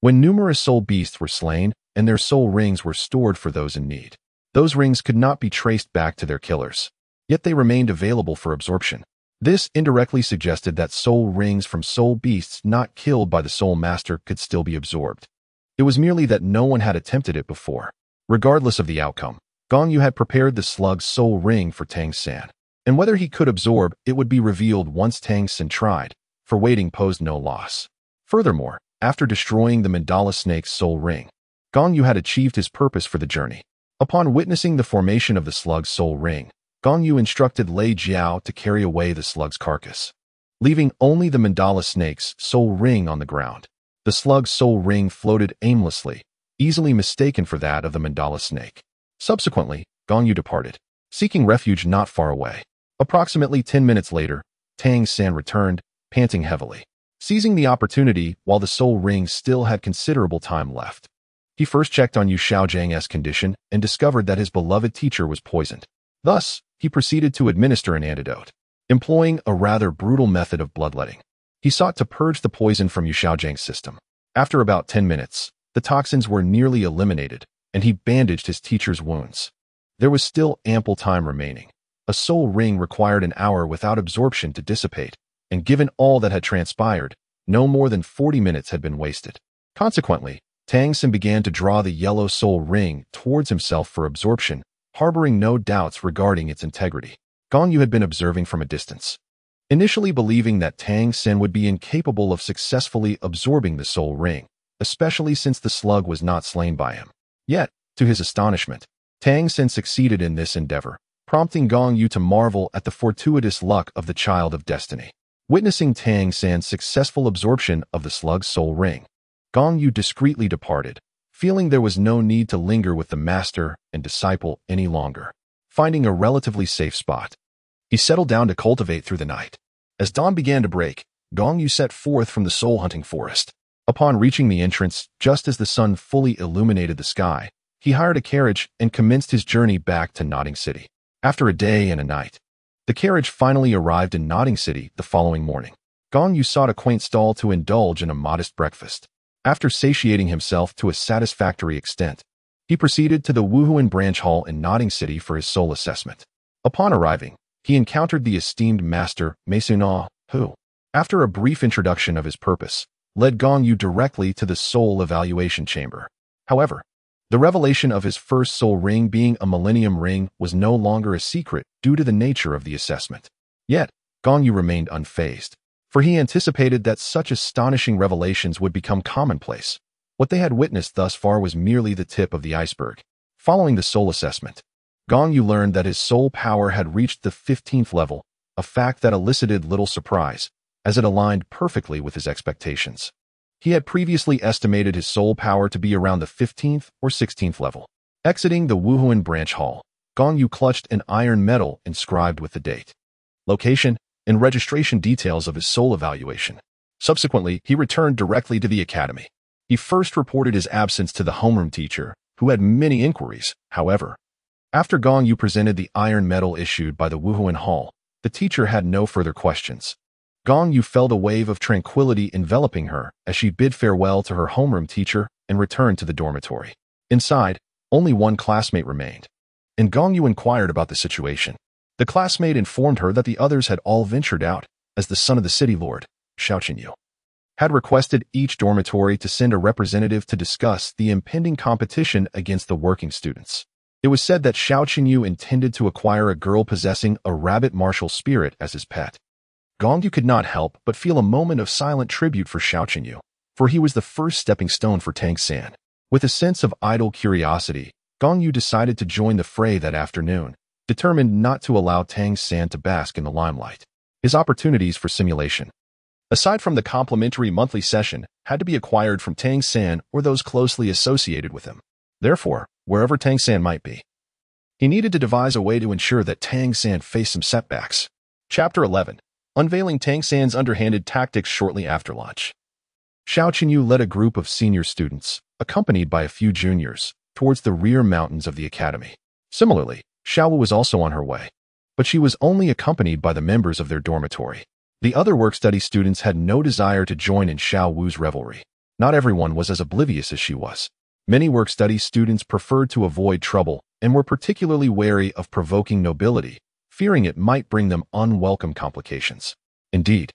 when numerous soul beasts were slain and their soul rings were stored for those in need. Those rings could not be traced back to their killers, yet they remained available for absorption. This indirectly suggested that soul rings from soul beasts not killed by the soul master could still be absorbed. It was merely that no one had attempted it before. Regardless of the outcome, Gong Yu had prepared the slug's soul ring for Tang San, and whether he could absorb it would be revealed once Tang San tried, for waiting posed no loss. Furthermore, after destroying the mandala snake's soul ring, Gong Yu had achieved his purpose for the journey. Upon witnessing the formation of the slug's soul ring, Gong Yu instructed Lei Jiao to carry away the slug's carcass, leaving only the mandala snake's soul ring on the ground. The slug's soul ring floated aimlessly, easily mistaken for that of the mandala snake. Subsequently, Gong Yu departed, seeking refuge not far away. Approximately 10 minutes later, Tang San returned, panting heavily, seizing the opportunity while the soul ring still had considerable time left. He first checked on Yu Xiaojiang's condition and discovered that his beloved teacher was poisoned. Thus, he proceeded to administer an antidote, employing a rather brutal method of bloodletting. He sought to purge the poison from Yu Xiaojiang's system. After about 10 minutes, the toxins were nearly eliminated, and he bandaged his teacher's wounds. There was still ample time remaining. A soul ring required an hour without absorption to dissipate, and given all that had transpired, no more than 40 minutes had been wasted. Consequently, Tang San began to draw the yellow soul ring towards himself for absorption, harboring no doubts regarding its integrity. Gong Yu had been observing from a distance, initially believing that Tang San would be incapable of successfully absorbing the soul ring, especially since the slug was not slain by him. Yet, to his astonishment, Tang San succeeded in this endeavor, prompting Gong Yu to marvel at the fortuitous luck of the child of destiny. Witnessing Tang San's successful absorption of the slug's soul ring, Gong Yu discreetly departed, feeling there was no need to linger with the master and disciple any longer. Finding a relatively safe spot, he settled down to cultivate through the night. As dawn began to break, Gong Yu set forth from the soul-hunting forest. Upon reaching the entrance, just as the sun fully illuminated the sky, he hired a carriage and commenced his journey back to Nodding City. After a day and a night, the carriage finally arrived in Nodding City the following morning. Gong Yu sought a quaint stall to indulge in a modest breakfast. After satiating himself to a satisfactory extent, he proceeded to the Wuhuan branch hall in Nodding City for his soul assessment. Upon arriving, he encountered the esteemed master, Meisuna, who, after a brief introduction of his purpose, led Gong Yu directly to the soul evaluation chamber. However, the revelation of his first soul ring being a millennium ring was no longer a secret due to the nature of the assessment. Yet, Gong Yu remained unfazed, for he anticipated that such astonishing revelations would become commonplace. What they had witnessed thus far was merely the tip of the iceberg. Following the soul assessment, Gong Yu learned that his soul power had reached the 15th level, a fact that elicited little surprise, as it aligned perfectly with his expectations. He had previously estimated his soul power to be around the 15th or 16th level. Exiting the Wuhuan branch hall, Gong Yu clutched an iron medal inscribed with the date, location, and registration details of his soul evaluation. Subsequently, he returned directly to the academy. He first reported his absence to the homeroom teacher, who had many inquiries. However, after Gong Yu presented the iron medal issued by the Wuhuan Hall, the teacher had no further questions. Gong Yu felt a wave of tranquility enveloping her as she bid farewell to her homeroom teacher and returned to the dormitory. Inside, only one classmate remained, and Gong Yu inquired about the situation. The classmate informed her that the others had all ventured out, as the son of the city lord, Yu, had requested each dormitory to send a representative to discuss the impending competition against the working students. It was said that Yu intended to acquire a girl possessing a rabbit martial spirit as his pet. Gong Yu could not help but feel a moment of silent tribute for Yu, for he was the first stepping stone for Tang San. With a sense of idle curiosity, Gong Yu decided to join the fray that afternoon, determined not to allow Tang San to bask in the limelight. His opportunities for simulation, aside from the complimentary monthly session, had to be acquired from Tang San or those closely associated with him. Therefore, wherever Tang San might be, he needed to devise a way to ensure that Tang San faced some setbacks. Chapter 11. Unveiling Tang San's underhanded tactics shortly after lunch. Yu led a group of senior students, accompanied by a few juniors, towards the rear mountains of the academy. Similarly, Wu was also on her way, but she was only accompanied by the members of their dormitory. The other work-study students had no desire to join in Wu's revelry. Not everyone was as oblivious as she was. Many work-study students preferred to avoid trouble and were particularly wary of provoking nobility, fearing it might bring them unwelcome complications. Indeed,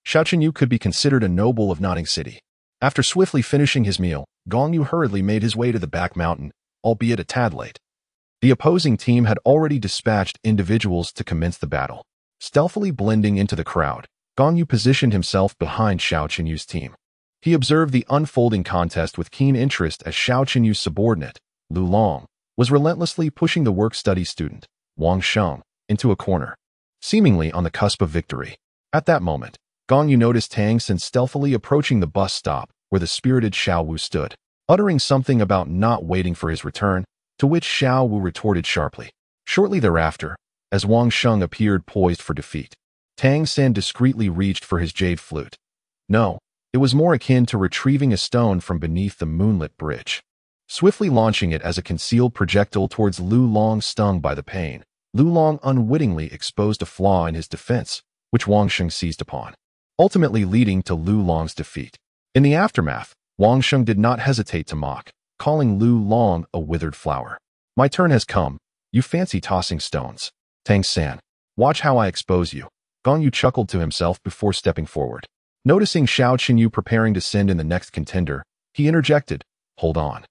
Yu could be considered a noble of Nodding City. After swiftly finishing his meal, Gong Yu hurriedly made his way to the back mountain, albeit a tad late. The opposing team had already dispatched individuals to commence the battle. Stealthily blending into the crowd, Gong Yu positioned himself behind Yu's team. He observed the unfolding contest with keen interest as Yu's subordinate, Lu Long, was relentlessly pushing the work-study student, Wang Sheng, into a corner, seemingly on the cusp of victory. At that moment, Gong Yu noticed Tang San stealthily approaching the bus stop where the spirited Wu stood, uttering something about not waiting for his return, to which Wu retorted sharply. Shortly thereafter, as Wang Sheng appeared poised for defeat, Tang San discreetly reached for his jade flute. No, it was more akin to retrieving a stone from beneath the moonlit bridge. Swiftly launching it as a concealed projectile towards Lu Long, stung by the pain, Lu Long unwittingly exposed a flaw in his defense, which Wang Sheng seized upon, ultimately leading to Lu Long's defeat. In the aftermath, Wang Sheng did not hesitate to mock, calling Lu Long a withered flower. My turn has come, You fancy tossing stones. Tang San. Watch how I expose you. Gong Yu chuckled to himself before stepping forward. Noticing Xiao Qinyu preparing to send in the next contender, he interjected, "Hold on."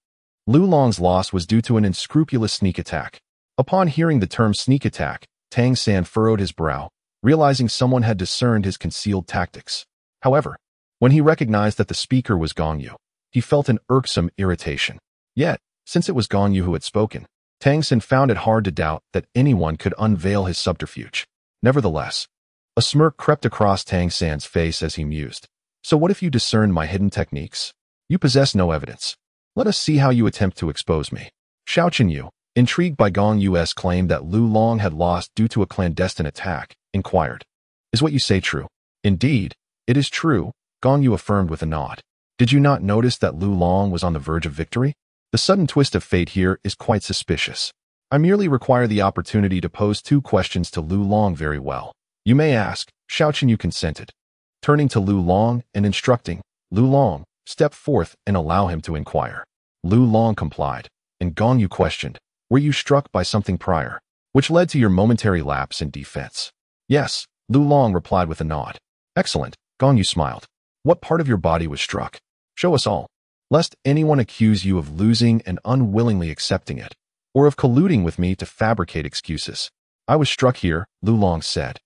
Lu Long's loss was due to an unscrupulous sneak attack. Upon hearing the term sneak attack, Tang San furrowed his brow, realizing someone had discerned his concealed tactics. However, when he recognized that the speaker was Gong Yu, he felt an irksome irritation. Yet, since it was Gong Yu who had spoken, Tang San found it hard to doubt that anyone could unveil his subterfuge. Nevertheless, a smirk crept across Tang San's face as he mused. "So what if you discern my hidden techniques? You possess no evidence. Let us see how you attempt to expose me." Xiao Qinyu, intrigued by Gong Yu's claim that Lu Long had lost due to a clandestine attack, inquired, "Is what you say true?" "Indeed, it is true," Gong Yu affirmed with a nod. "Did you not notice that Lu Long was on the verge of victory? The sudden twist of fate here is quite suspicious. I merely require the opportunity to pose 2 questions to Lu Long very well. You may ask." Xiao Qinyu consented. Turning to Lu Long and instructing, "Lu Long, step forth and allow him to inquire." Lu Long complied, and Gong Yu questioned, "Were you struck by something prior, which led to your momentary lapse in defense?" "Yes," Lu Long replied with a nod. "Excellent," Gong Yu smiled. "What part of your body was struck? Show us all, lest anyone accuse you of losing and unwillingly accepting it, or of colluding with me to fabricate excuses." "I was struck here," Lu Long said,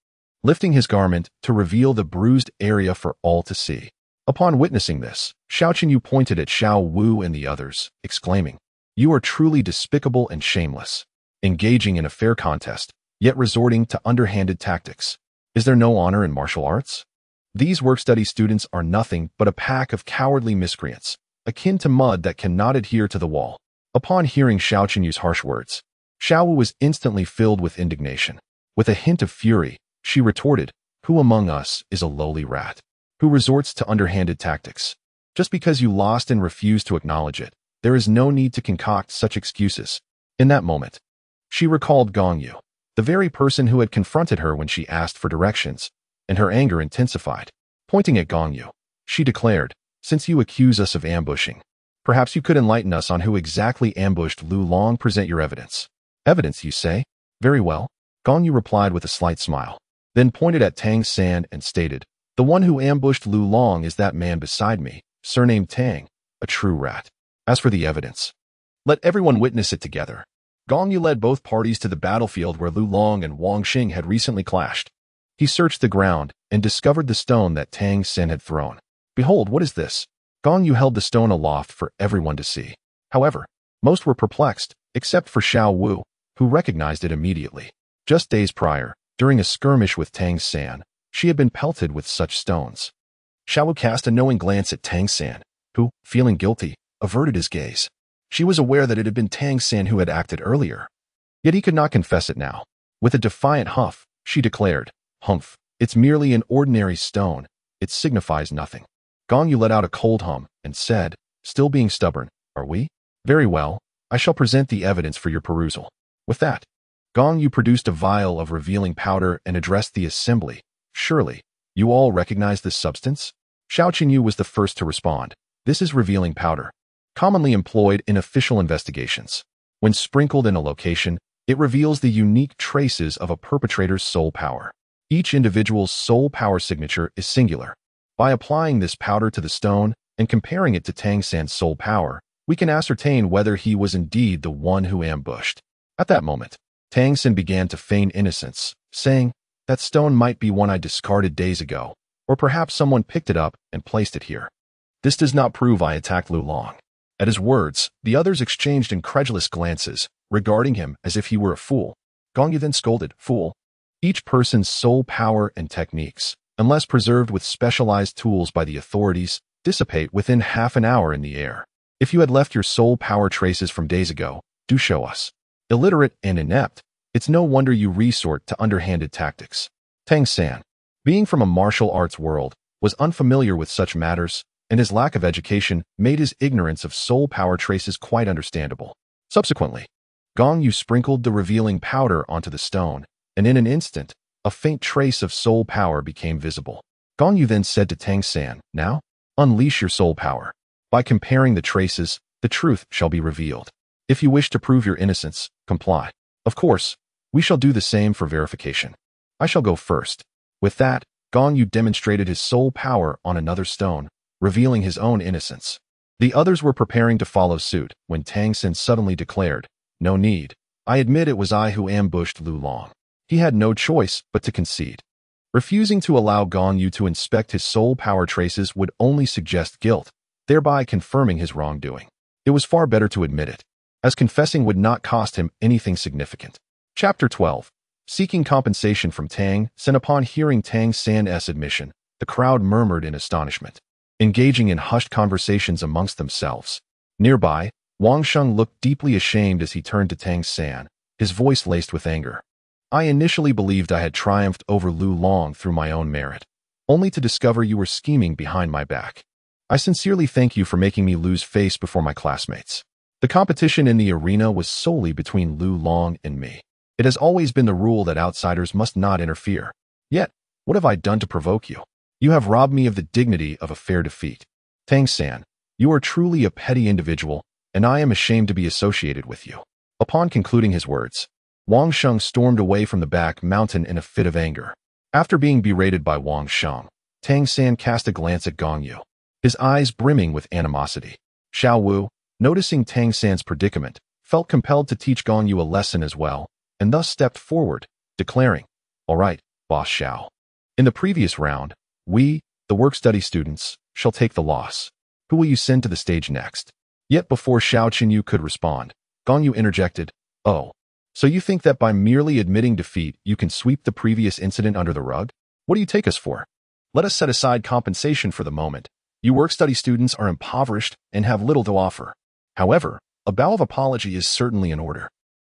lifting his garment to reveal the bruised area for all to see. Upon witnessing this, Xiao Qinyu pointed at Xiao Wu and the others, exclaiming, "You are truly despicable and shameless, engaging in a fair contest, yet resorting to underhanded tactics. Is there no honor in martial arts? These work-study students are nothing but a pack of cowardly miscreants, akin to mud that cannot adhere to the wall." Upon hearing Xiao Qinyu's harsh words, Xiao Wu was instantly filled with indignation. With a hint of fury, she retorted, "Who among us is a lowly rat, who resorts to underhanded tactics? Just because you lost and refuse to acknowledge it, there is no need to concoct such excuses." In that moment, she recalled Gong Yu, the very person who had confronted her when she asked for directions, and her anger intensified. Pointing at Gong Yu, she declared, "Since you accuse us of ambushing, perhaps you could enlighten us on who exactly ambushed Lu Long. Present your evidence." "Evidence, you say? Very well," Gong Yu replied with a slight smile, then pointed at Tang San and stated, "The one who ambushed Lu Long is that man beside me, surnamed Tang, a true rat. As for the evidence, let everyone witness it together." Gong Yu led both parties to the battlefield where Lu Long and Wang Xing had recently clashed. He searched the ground and discovered the stone that Tang San had thrown. "Behold, what is this?" Gong Yu held the stone aloft for everyone to see. However, most were perplexed, except for Xiao Wu, who recognized it immediately. Just days prior, during a skirmish with Tang San, she had been pelted with such stones. Xiao Wu cast a knowing glance at Tang San, who, feeling guilty, averted his gaze. She was aware that it had been Tang San who had acted earlier. Yet he could not confess it now. With a defiant huff, she declared, "Humph, it's merely an ordinary stone. It signifies nothing." Gong Yu let out a cold hum and said, still being stubborn, "Are we? Very well, I shall present the evidence for your perusal." With that, Gong Yu produced a vial of revealing powder and addressed the assembly. "Surely, you all recognize this substance?" Xiao Qinyu was the first to respond. "This is revealing powder, commonly employed in official investigations. When sprinkled in a location, it reveals the unique traces of a perpetrator's soul power. Each individual's soul power signature is singular. By applying this powder to the stone and comparing it to Tang San's soul power, we can ascertain whether he was indeed the one who ambushed." At that moment, Tang San began to feign innocence, saying, "That stone might be one I discarded days ago, or perhaps someone picked it up and placed it here. This does not prove I attacked Lu Long." At his words, the others exchanged incredulous glances, regarding him as if he were a fool. Gong Yu then scolded, "Fool! Each person's soul power and techniques, unless preserved with specialized tools by the authorities, dissipate within half an hour in the air. If you had left your soul power traces from days ago, do show us. Illiterate and inept, it's no wonder you resort to underhanded tactics." Tang San, being from a martial arts world, was unfamiliar with such matters, and his lack of education made his ignorance of soul power traces quite understandable. Subsequently, Gong Yu sprinkled the revealing powder onto the stone, and in an instant, a faint trace of soul power became visible. Gong Yu then said to Tang San, "Now, unleash your soul power. By comparing the traces, the truth shall be revealed. If you wish to prove your innocence, comply." Of course, we shall do the same for verification. I shall go first. With that, Gong Yu demonstrated his soul power on another stone, revealing his own innocence. The others were preparing to follow suit when Tang San suddenly declared, "No need. I admit it was I who ambushed Lu Long." He had no choice but to concede. Refusing to allow Gong Yu to inspect his soul power traces would only suggest guilt, thereby confirming his wrongdoing. It was far better to admit it, as confessing would not cost him anything significant. Chapter 12. Seeking compensation from Tang San. Upon hearing Tang San's admission, the crowd murmured in astonishment, engaging in hushed conversations amongst themselves. Nearby, Wang Sheng looked deeply ashamed as he turned to Tang San, his voice laced with anger. "I initially believed I had triumphed over Lu Long through my own merit, only to discover you were scheming behind my back. I sincerely thank you for making me lose face before my classmates. The competition in the arena was solely between Lu Long and me. It has always been the rule that outsiders must not interfere. Yet, what have I done to provoke you? You have robbed me of the dignity of a fair defeat. Tang San, you are truly a petty individual, and I am ashamed to be associated with you." Upon concluding his words, Wang Sheng stormed away from the back mountain in a fit of anger. After being berated by Wang Sheng, Tang San cast a glance at Gong Yu, his eyes brimming with animosity. Xiao Wu, noticing Tang San's predicament, felt compelled to teach Gong Yu a lesson as well, and thus stepped forward, declaring, "All right, Boss Xiao. In the previous round, we, the work-study students, shall take the loss. Who will you send to the stage next?" Yet before Xiao Qinyu could respond, Gong Yu interjected, "Oh, so you think that by merely admitting defeat you can sweep the previous incident under the rug? What do you take us for? Let us set aside compensation for the moment. You work-study students are impoverished and have little to offer. However, a bow of apology is certainly in order.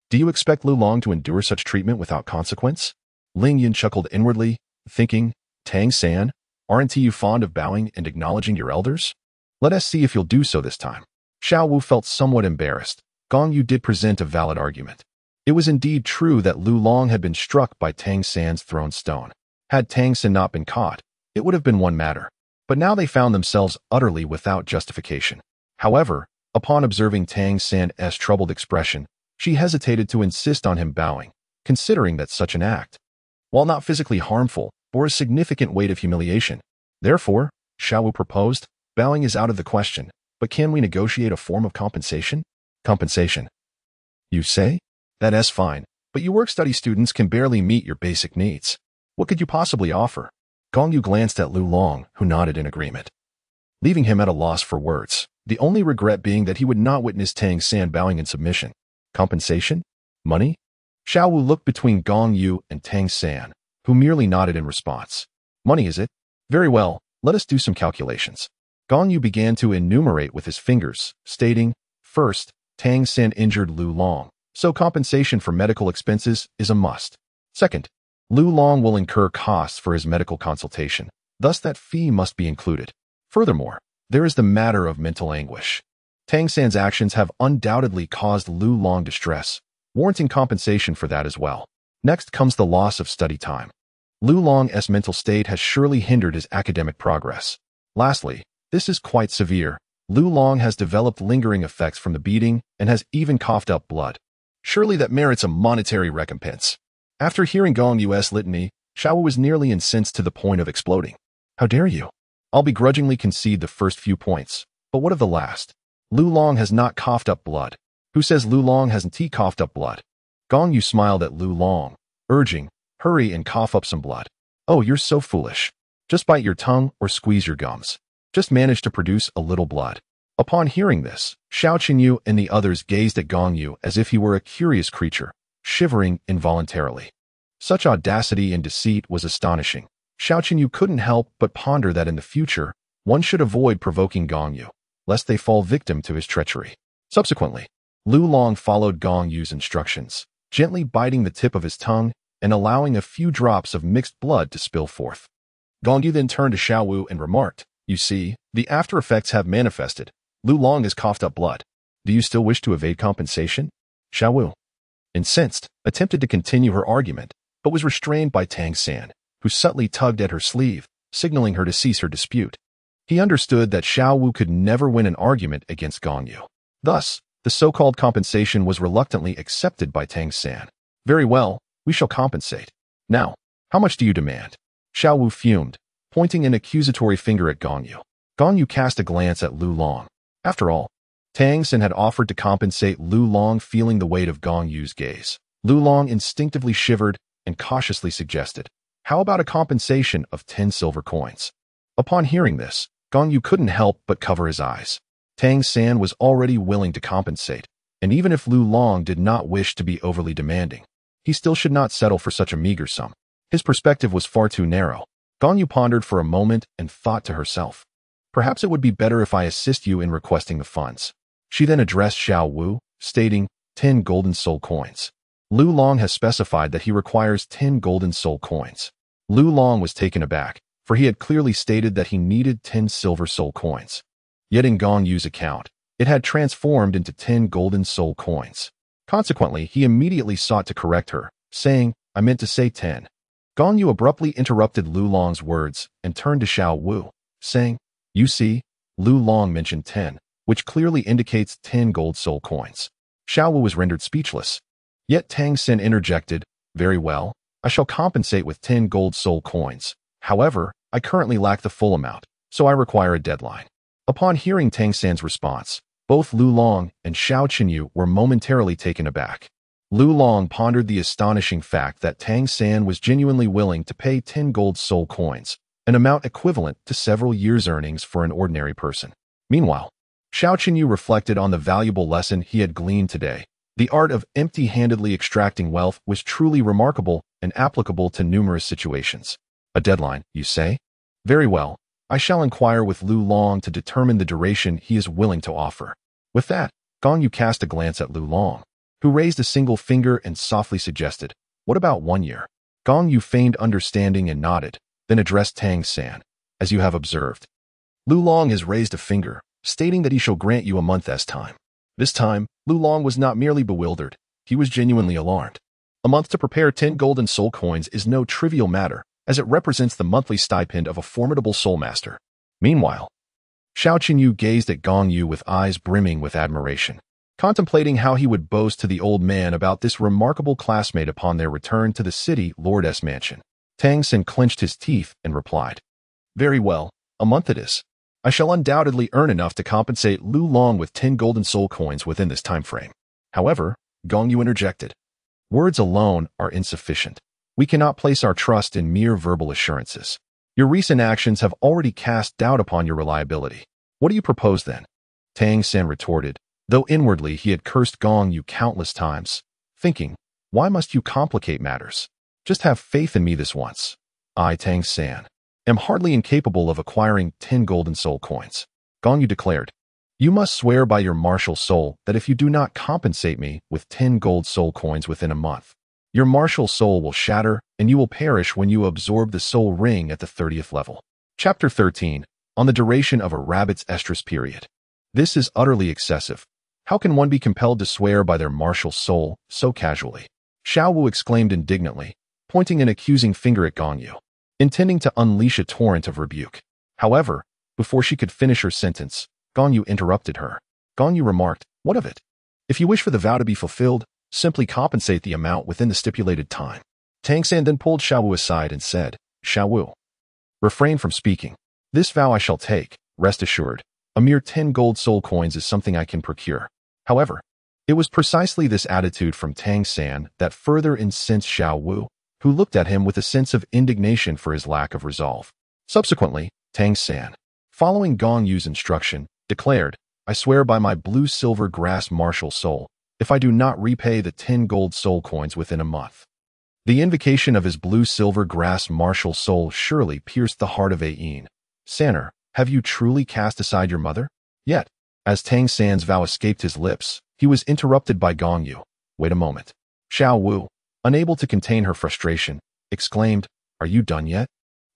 Do you expect Lu Long to endure such treatment without consequence?" Ling Yin chuckled inwardly, thinking, "Tang San, aren't you fond of bowing and acknowledging your elders? Let us see if you'll do so this time." Xiao Wu felt somewhat embarrassed. Gong Yu did present a valid argument. It was indeed true that Lu Long had been struck by Tang San's thrown stone. Had Tang San not been caught, it would have been one matter. But now they found themselves utterly without justification. However, upon observing Tang San's troubled expression, she hesitated to insist on him bowing, considering that such an act, while not physically harmful, bore a significant weight of humiliation. Therefore, Xiao Wu proposed, "Bowing is out of the question, but can we negotiate a form of compensation?" "Compensation? You say? That's fine, but you work-study students can barely meet your basic needs. What could you possibly offer?" Gong Yu glanced at Lu Long, who nodded in agreement, leaving him at a loss for words, the only regret being that he would not witness Tang San bowing in submission. Compensation? Money? Xiao Wu looked between Gong Yu and Tang San, who merely nodded in response. "Money, is it? Very well, let us do some calculations." Gong Yu began to enumerate with his fingers, stating, "First, Tang San injured Lu Long, so compensation for medical expenses is a must. Second, Lu Long will incur costs for his medical consultation, thus that fee must be included. Furthermore, there is the matter of mental anguish. Tang San's actions have undoubtedly caused Lu Long distress, warranting compensation for that as well. Next comes the loss of study time. Lu Long's mental state has surely hindered his academic progress. Lastly, this is quite severe. Lu Long has developed lingering effects from the beating and has even coughed up blood. Surely that merits a monetary recompense." After hearing Gong Yu's litany, Xiao Wu was nearly incensed to the point of exploding. "How dare you? I'll begrudgingly concede the first few points, but what of the last? Lu Long has not coughed up blood. Who says Lu Long hasn't coughed up blood?" Gong Yu smiled at Lu Long, urging, "Hurry and cough up some blood. Oh, you're so foolish. Just bite your tongue or squeeze your gums. Just manage to produce a little blood." Upon hearing this, Xiao Qinyu and the others gazed at Gong Yu as if he were a curious creature, shivering involuntarily. Such audacity and deceit was astonishing. Xiao Qinyu couldn't help but ponder that in the future, one should avoid provoking Gong Yu, lest they fall victim to his treachery. Subsequently, Lu Long followed Gong Yu's instructions, gently biting the tip of his tongue and allowing a few drops of mixed blood to spill forth. Gong Yu then turned to Xiao Wu and remarked, "You see, the after effects have manifested. Lu Long has coughed up blood. Do you still wish to evade compensation?" Xiao Wu, incensed, attempted to continue her argument, but was restrained by Tang San, who subtly tugged at her sleeve, signaling her to cease her dispute. He understood that Xiao Wu could never win an argument against Gong Yu. Thus, the so-called compensation was reluctantly accepted by Tang San. Very well, we shall compensate. Now, how much do you demand? Xiao Wu fumed, pointing an accusatory finger at Gong Yu. Gong Yu cast a glance at Lu Long. After all, Tang San had offered to compensate Lu Long, feeling the weight of Gong Yu's gaze. Lu Long instinctively shivered and cautiously suggested, how about a compensation of 10 silver coins? Upon hearing this, Gong Yu couldn't help but cover his eyes. Tang San was already willing to compensate, and even if Lu Long did not wish to be overly demanding, he still should not settle for such a meager sum. His perspective was far too narrow. Gong Yu pondered for a moment and thought to herself, perhaps it would be better if I assist you in requesting the funds. She then addressed Xiao Wu, stating 10 golden soul coins. Lu Long has specified that he requires 10 golden soul coins. Lu Long was taken aback, for he had clearly stated that he needed 10 silver soul coins. Yet in Gong Yu's account, it had transformed into 10 golden soul coins. Consequently, he immediately sought to correct her, saying, I meant to say 10. Gong Yu abruptly interrupted Lu Long's words and turned to Xiao Wu, saying, You see, Lu Long mentioned 10, which clearly indicates 10 gold soul coins. Xiao Wu was rendered speechless. Yet Tang San interjected, Very well, I shall compensate with 10 gold soul coins. However, I currently lack the full amount, so I require a deadline. Upon hearing Tang San's response, both Lu Long and Xiao Qinyu were momentarily taken aback. Lu Long pondered the astonishing fact that Tang San was genuinely willing to pay 10 gold soul coins, an amount equivalent to several years' earnings for an ordinary person. Meanwhile, Xiao Qinyu reflected on the valuable lesson he had gleaned today. The art of empty-handedly extracting wealth was truly remarkable and applicable to numerous situations. A deadline, you say? Very well, I shall inquire with Lu Long to determine the duration he is willing to offer. With that, Gong Yu cast a glance at Lu Long, who raised a single finger and softly suggested, What about 1 year? Gong Yu feigned understanding and nodded, then addressed Tang San, As you have observed, Lu Long has raised a finger, stating that he shall grant you a month as time. This time, Lu Long was not merely bewildered, he was genuinely alarmed. A month to prepare 10 golden soul coins is no trivial matter, as it represents the monthly stipend of a formidable soul master. Meanwhile, Xiao Qinyu gazed at Gong Yu with eyes brimming with admiration, contemplating how he would boast to the old man about this remarkable classmate upon their return to the city lord's mansion. Tang San clenched his teeth and replied, Very well, a month it is. I shall undoubtedly earn enough to compensate Lu Long with 10 golden soul coins within this time frame. However, Gong Yu interjected, Words alone are insufficient. We cannot place our trust in mere verbal assurances. Your recent actions have already cast doubt upon your reliability. What do you propose then? Tang San retorted, though inwardly he had cursed Gong Yu countless times, thinking, Why must you complicate matters? Just have faith in me this once. I, Tang San, am hardly incapable of acquiring 10 golden soul coins. Gong Yu declared, You must swear by your martial soul that if you do not compensate me with 10 gold soul coins within a month, your martial soul will shatter and you will perish when you absorb the soul ring at the 30th level. Chapter 13, on the duration of a rabbit's estrus period. This is utterly excessive. How can one be compelled to swear by their martial soul so casually? Xiao Wu exclaimed indignantly, pointing an accusing finger at Gong Yu, intending to unleash a torrent of rebuke. However, before she could finish her sentence, Gong Yu interrupted her. Gong Yu remarked, What of it? If you wish for the vow to be fulfilled, simply compensate the amount within the stipulated time. Tang San then pulled Xiao Wu aside and said, Xiao Wu, refrain from speaking. This vow I shall take, rest assured. A mere 10 gold soul coins is something I can procure. However, it was precisely this attitude from Tang San that further incensed Xiao Wu, who looked at him with a sense of indignation for his lack of resolve. Subsequently, Tang San, following Gong Yu's instruction, declared, I swear by my blue-silver grass martial soul, if I do not repay the 10 gold soul coins within a month. The invocation of his blue-silver grass martial soul surely pierced the heart of Ayin. Sanner, have you truly cast aside your mother? Yet, as Tang San's vow escaped his lips, he was interrupted by Gong Yu. Wait a moment. Xiao Wu, unable to contain her frustration, exclaimed, Are you done yet?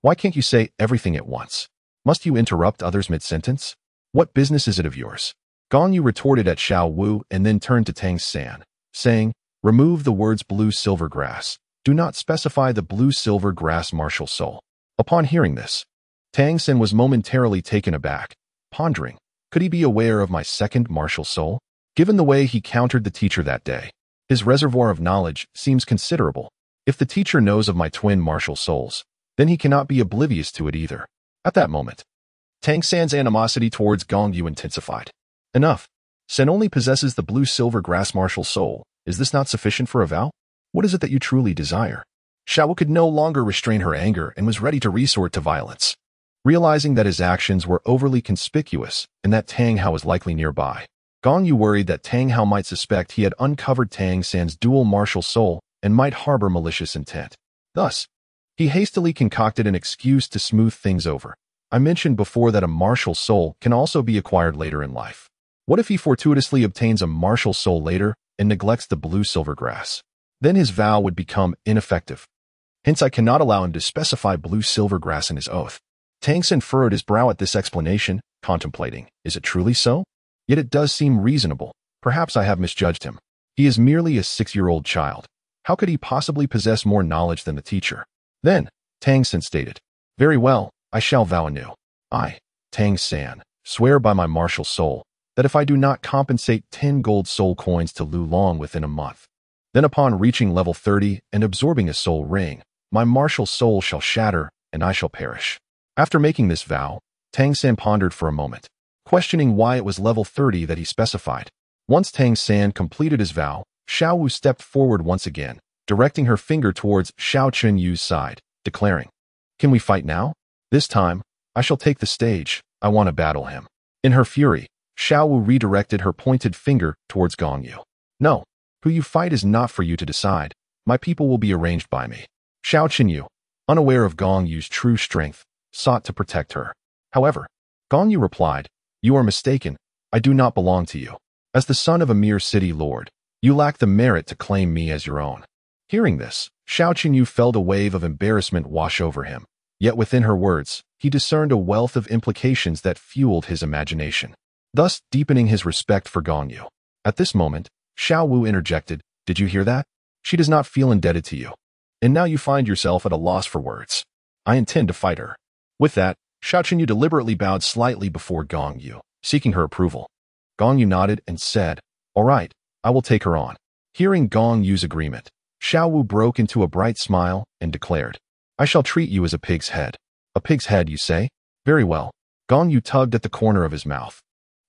Why can't you say everything at once? Must you interrupt others mid-sentence? What business is it of yours? Gong Yu retorted at Xiao Wu and then turned to Tang San, saying, Remove the words blue-silver grass. Do not specify the blue-silver grass martial soul. Upon hearing this, Tang San was momentarily taken aback, pondering, could he be aware of my second martial soul? Given the way he countered the teacher that day, His reservoir of knowledge seems considerable. If the teacher knows of my twin martial souls, then he cannot be oblivious to it either. At that moment, Tang San's animosity towards Gong Yu intensified. Enough. San only possesses the blue-silver grass martial soul. Is this not sufficient for a vow? What is it that you truly desire? Xiao could no longer restrain her anger and was ready to resort to violence. Realizing that his actions were overly conspicuous and that Tang Hao was likely nearby, Gong Yu worried that Tang Hao might suspect he had uncovered Tang San's dual martial soul and might harbor malicious intent. Thus, he hastily concocted an excuse to smooth things over. I mentioned before that a martial soul can also be acquired later in life. What if he fortuitously obtains a martial soul later and neglects the blue-silver grass? Then his vow would become ineffective. Hence, I cannot allow him to specify blue-silver grass in his oath. Tang San furrowed his brow at this explanation, contemplating, is it truly so? Yet it does seem reasonable. Perhaps I have misjudged him. He is merely a 6-year-old child. How could he possibly possess more knowledge than the teacher? Then, Tang San stated, very well, I shall vow anew. I, Tang San, swear by my martial soul, that if I do not compensate 10 gold soul coins to Lu Long within a month, then upon reaching level 30 and absorbing a soul ring, my martial soul shall shatter and I shall perish. After making this vow, Tang San pondered for a moment, questioning why it was level 30 that he specified. Once Tang San completed his vow, Xiao Wu stepped forward once again, directing her finger towards Xiao Chun Yu's side, declaring, can we fight now? This time, I shall take the stage. I want to battle him. In her fury, Xiao Wu redirected her pointed finger towards Gong Yu. No, who you fight is not for you to decide. My people will be arranged by me. Xiao Chun Yu, unaware of Gong Yu's true strength, sought to protect her. However, Gong Yu replied, you are mistaken. I do not belong to you. As the son of a mere city lord, you lack the merit to claim me as your own. Hearing this, Xiao Chun Yu felt a wave of embarrassment wash over him. Yet within her words, he discerned a wealth of implications that fueled his imagination, thus deepening his respect for Gong Yu. At this moment, Xiao Wu interjected, did you hear that? She does not feel indebted to you. And now you find yourself at a loss for words. I intend to fight her. With that, Xiao Chun Yu deliberately bowed slightly before Gong Yu, seeking her approval. Gong Yu nodded and said, all right, I will take her on. Hearing Gong Yu's agreement, Xiao Wu broke into a bright smile and declared, I shall treat you as a pig's head. A pig's head, you say? Very well. Gong Yu tugged at the corner of his mouth,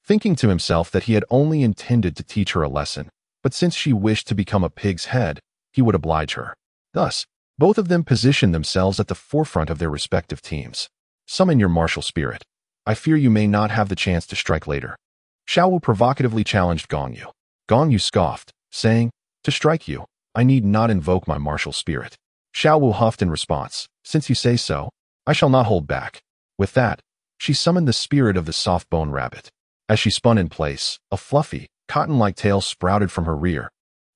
thinking to himself that he had only intended to teach her a lesson, but since she wished to become a pig's head, he would oblige her. Thus, both of them positioned themselves at the forefront of their respective teams. Summon your martial spirit. I fear you may not have the chance to strike later. Xiao Wu provocatively challenged Gong Yu. Gong Yu scoffed, saying, to strike you, I need not invoke my martial spirit. Xiao Wu huffed in response, since you say so, I shall not hold back. With that, she summoned the spirit of the soft-bone rabbit. As she spun in place, a fluffy, cotton-like tail sprouted from her rear,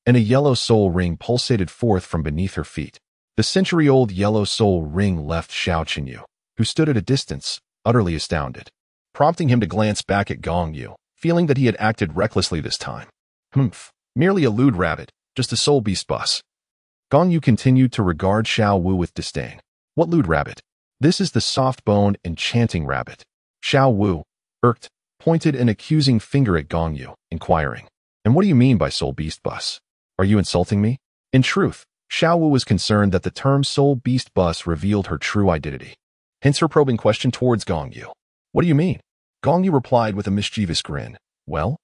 and a yellow soul ring pulsated forth from beneath her feet. The century-old yellow soul ring left Xiao Chun Yu, who stood at a distance, utterly astounded, prompting him to glance back at Gong Yu, feeling that he had acted recklessly this time. Merely a lewd rabbit, just a soul beast bus. Gong Yu continued to regard Xiao Wu with disdain. What lewd rabbit? This is the soft-bone, enchanting rabbit. Xiao Wu, irked, pointed an accusing finger at Gong Yu, inquiring, and what do you mean by soul beast bus? Are you insulting me? In truth, Xiao Wu was concerned that the term soul beast bus revealed her true identity. Hence her probing question towards Gong Yu. What do you mean? Gong Yu replied with a mischievous grin. Well,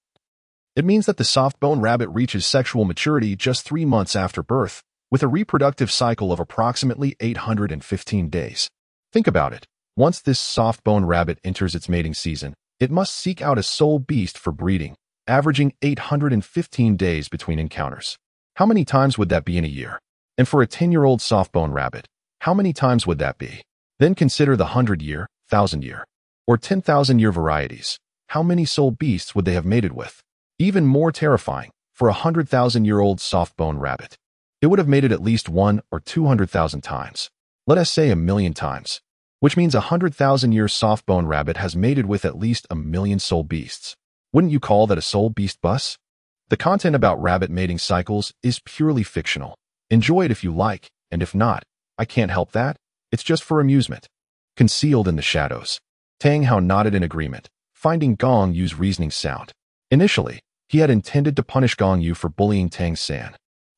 it means that the soft-bone rabbit reaches sexual maturity just 3 months after birth, with a reproductive cycle of approximately 815 days. Think about it. Once this soft-bone rabbit enters its mating season, it must seek out a soul beast for breeding, averaging 815 days between encounters. How many times would that be in a year? And for a 10-year-old soft-bone rabbit, how many times would that be? Then consider the 100-year, 1,000-year, or 10,000-year varieties. How many soul beasts would they have mated with? Even more terrifying, for a 100,000-year-old soft-bone rabbit, it would have mated at least 1 or 200,000 times. Let us say 1,000,000 times, which means a 100,000-year soft-bone rabbit has mated with at least 1,000,000 soul beasts. Wouldn't you call that a soul beast bus? The content about rabbit mating cycles is purely fictional. Enjoy it if you like, and if not, I can't help that. It's just for amusement. Concealed in the shadows, Tang Hao nodded in agreement, finding Gong Yu's reasoning sound. Initially, he had intended to punish Gong Yu for bullying Tang San,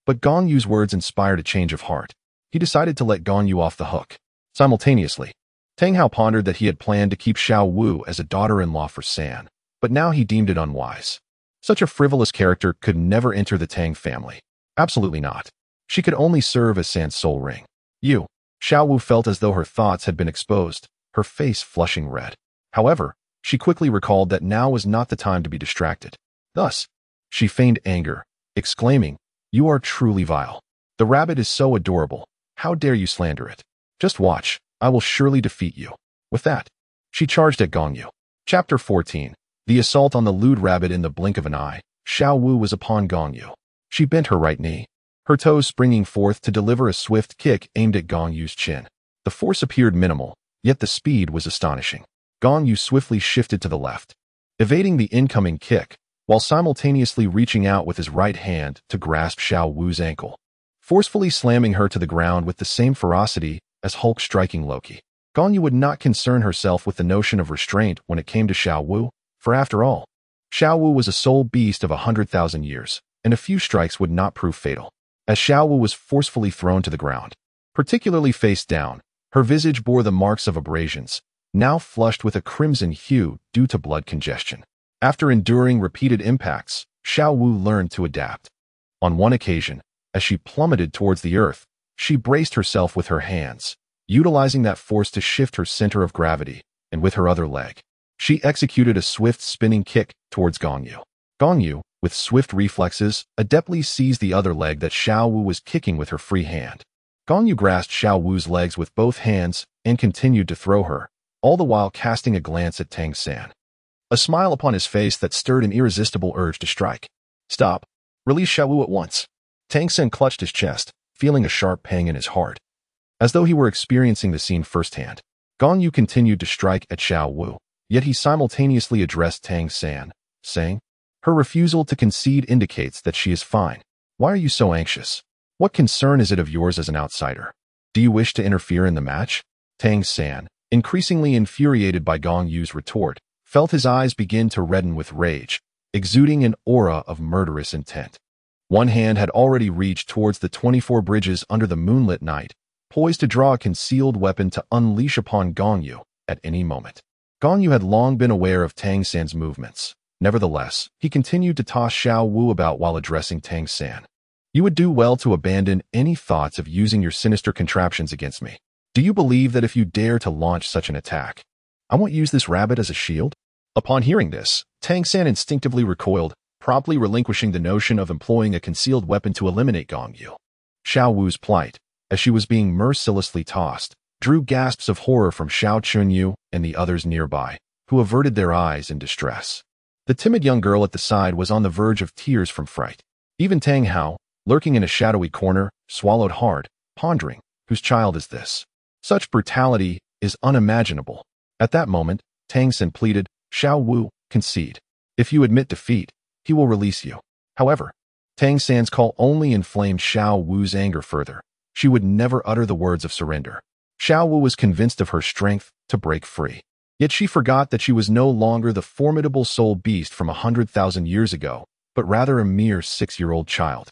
But Gong Yu's words inspired a change of heart. He decided to let Gong Yu off the hook. Simultaneously, Tang Hao pondered that he had planned to keep Xiao Wu as a daughter-in-law for San, but now he deemed it unwise. Such a frivolous character could never enter the Tang family. Absolutely not. She could only serve as San's soul ring. Xiao Wu felt as though her thoughts had been exposed, her face flushing red. However, she quickly recalled that now was not the time to be distracted. Thus, she feigned anger, exclaiming, "You are truly vile. The rabbit is so adorable. How dare you slander it? Just watch, I will surely defeat you." With that, she charged at Gong Yu. Chapter 14. The assault on the lewd rabbit. In the blink of an eye, Xiao Wu was upon Gong Yu. She bent her right knee, her toes springing forth to deliver a swift kick aimed at Gong Yu's chin. The force appeared minimal, yet the speed was astonishing. Gong Yu swiftly shifted to the left, evading the incoming kick, while simultaneously reaching out with his right hand to grasp Xiao Wu's ankle, forcefully slamming her to the ground with the same ferocity as Hulk striking Loki. Gong Yu would not concern herself with the notion of restraint when it came to Xiao Wu, for after all, Xiao Wu was a soul beast of 100,000 years, and a few strikes would not prove fatal. As Xiao Wu was forcefully thrown to the ground, particularly face down, her visage bore the marks of abrasions, now flushed with a crimson hue due to blood congestion. After enduring repeated impacts, Xiao Wu learned to adapt. On one occasion, as she plummeted towards the earth, she braced herself with her hands, utilizing that force to shift her center of gravity, and with her other leg, she executed a swift spinning kick towards Gong Yu. Gong Yu, with swift reflexes, adeptly seized the other leg that Xiao Wu was kicking with her free hand. Gong Yu grasped Xiao Wu's legs with both hands and continued to throw her, all the while casting a glance at Tang San, a smile upon his face that stirred an irresistible urge to strike. "Stop. Release Xiao Wu at once." Tang San clutched his chest, feeling a sharp pang in his heart, as though he were experiencing the scene firsthand. Gong Yu continued to strike at Xiao Wu, yet he simultaneously addressed Tang San, saying, "Her refusal to concede indicates that she is fine. Why are you so anxious? What concern is it of yours as an outsider? Do you wish to interfere in the match?" Tang San, increasingly infuriated by Gong Yu's retort, felt his eyes begin to redden with rage, exuding an aura of murderous intent. One hand had already reached towards the 24 bridges under the moonlit night, poised to draw a concealed weapon to unleash upon Gong Yu at any moment. Gong Yu had long been aware of Tang San's movements. Nevertheless, he continued to toss Xiao Wu about while addressing Tang San. "You would do well to abandon any thoughts of using your sinister contraptions against me. Do you believe that if you dare to launch such an attack, I won't use this rabbit as a shield?" Upon hearing this, Tang San instinctively recoiled, promptly relinquishing the notion of employing a concealed weapon to eliminate Gong Yu. Xiao Wu's plight, as she was being mercilessly tossed, drew gasps of horror from Xiao Chunyu and the others nearby, who averted their eyes in distress. The timid young girl at the side was on the verge of tears from fright. Even Tang Hao, lurking in a shadowy corner, swallowed hard, pondering, whose child is this? Such brutality is unimaginable. At that moment, Tang San pleaded, "Xiao Wu, concede. If you admit defeat, he will release you." However, Tang San's call only inflamed Xiao Wu's anger further. She would never utter the words of surrender. Xiao Wu was convinced of her strength to break free. Yet she forgot that she was no longer the formidable soul beast from 100,000 years ago, but rather a mere 6-year-old child,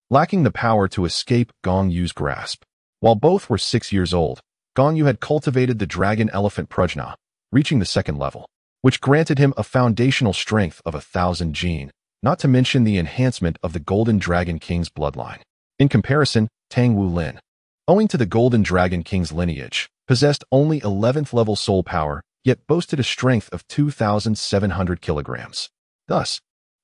lacking the power to escape Gong Yu's grasp. While both were 6 years old, Gong Yu had cultivated the dragon elephant prajna, reaching the 2nd level, which granted him a foundational strength of 1,000 gene, not to mention the enhancement of the Golden Dragon King's bloodline. In comparison, Tang Wu Lin, owing to the Golden Dragon King's lineage, possessed only 11th level soul power, yet boasted a strength of 2,700 kilograms. Thus,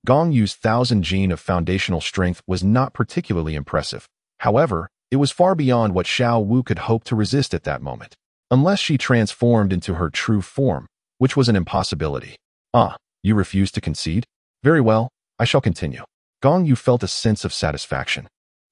Gong Yu's 1,000 gene of foundational strength was not particularly impressive. However, it was far beyond what Xiao Wu could hope to resist at that moment, unless she transformed into her true form, which was an impossibility. "Ah, you refuse to concede? Very well, I shall continue." Gong Yu felt a sense of satisfaction.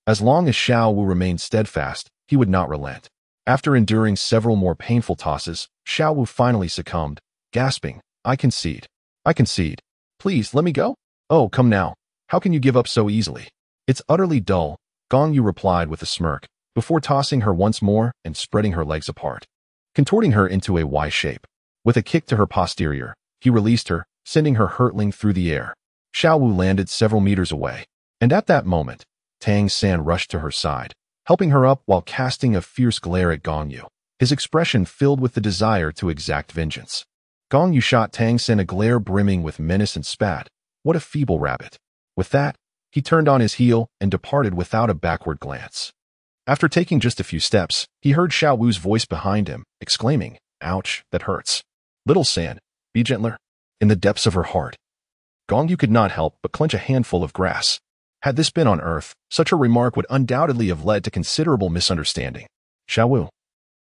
As long as Xiao Wu remained steadfast, he would not relent. After enduring several more painful tosses, Xiao Wu finally succumbed, gasping, "I concede. I concede. Please, let me go." "Oh, come now. How can you give up so easily?" "It's utterly dull," Gong Yu replied with a smirk, before tossing her once more and spreading her legs apart, contorting her into a Y shape. With a kick to her posterior, he released her, sending her hurtling through the air. Xiao Wu landed several meters away, and at that moment, Tang San rushed to her side, helping her up while casting a fierce glare at Gong Yu, his expression filled with the desire to exact vengeance. Gong Yu shot Tang San a glare brimming with menace and spat, "What a feeble rabbit." With that, he turned on his heel and departed without a backward glance. After taking just a few steps, he heard Xiao Wu's voice behind him, exclaiming, "Ouch, that hurts. Little San, be gentler." In the depths of her heart, Gong Yu could not help but clench a handful of grass. Had this been on Earth, such a remark would undoubtedly have led to considerable misunderstanding. Xiao Wu,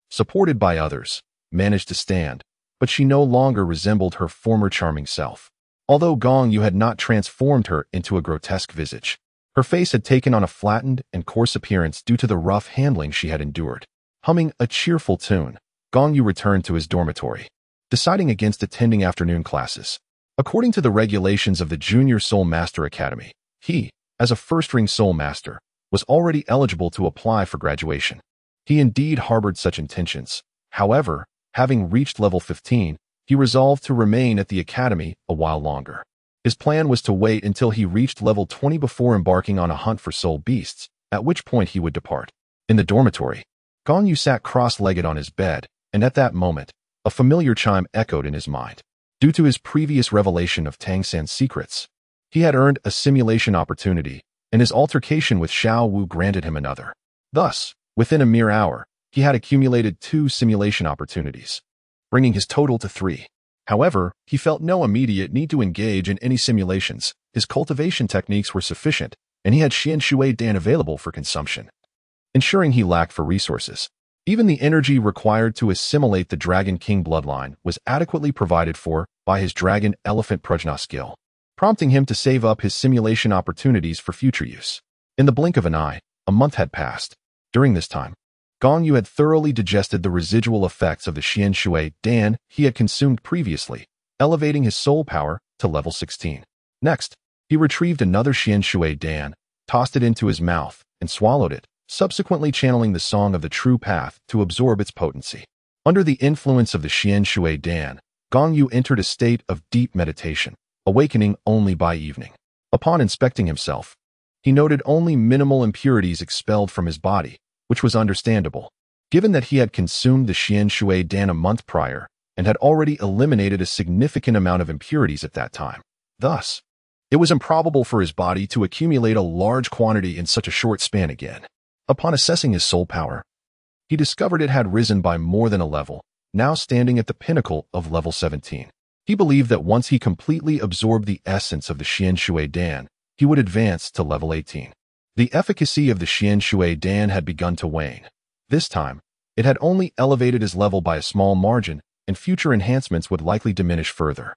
supported by others, managed to stand, but she no longer resembled her former charming self. Although Gong Yu had not transformed her into a grotesque visage, her face had taken on a flattened and coarse appearance due to the rough handling she had endured. Humming a cheerful tune, Gong Yu returned to his dormitory, deciding against attending afternoon classes. According to the regulations of the Junior Soul Master Academy, he, as a first-ring Soul Master, was already eligible to apply for graduation. He indeed harbored such intentions. However, having reached level 15, he resolved to remain at the academy a while longer. His plan was to wait until he reached level 20 before embarking on a hunt for soul beasts, at which point he would depart. In the dormitory, Gong Yu sat cross-legged on his bed, and at that moment, a familiar chime echoed in his mind. Due to his previous revelation of Tang San's secrets, he had earned a simulation opportunity, and his altercation with Xiao Wu granted him another. Thus, within a mere hour, he had accumulated 2 simulation opportunities, bringing his total to 3. However, he felt no immediate need to engage in any simulations. His cultivation techniques were sufficient, and he had Xian Shui Dan available for consumption, ensuring he lacked for resources. Even the energy required to assimilate the Dragon King bloodline was adequately provided for by his Dragon Elephant Prajna skill, prompting him to save up his simulation opportunities for future use. In the blink of an eye, a month had passed. During this time, Gong Yu had thoroughly digested the residual effects of the Xian Shui Dan he had consumed previously, elevating his soul power to level 16. Next, he retrieved another Xian Shui Dan, tossed it into his mouth, and swallowed it, subsequently channeling the Song of the True Path to absorb its potency. Under the influence of the Xian Shui Dan, Gong Yu entered a state of deep meditation, awakening only by evening. Upon inspecting himself, he noted only minimal impurities expelled from his body, which was understandable, given that he had consumed the Xian Shui Dan a month prior and had already eliminated a significant amount of impurities at that time. Thus, it was improbable for his body to accumulate a large quantity in such a short span again. Upon assessing his soul power, he discovered it had risen by more than a level, now standing at the pinnacle of level 17. He believed that once he completely absorbed the essence of the Xian Shui Dan, he would advance to level 18. The efficacy of the Xian Shui Dan had begun to wane. This time, it had only elevated his level by a small margin, and future enhancements would likely diminish further.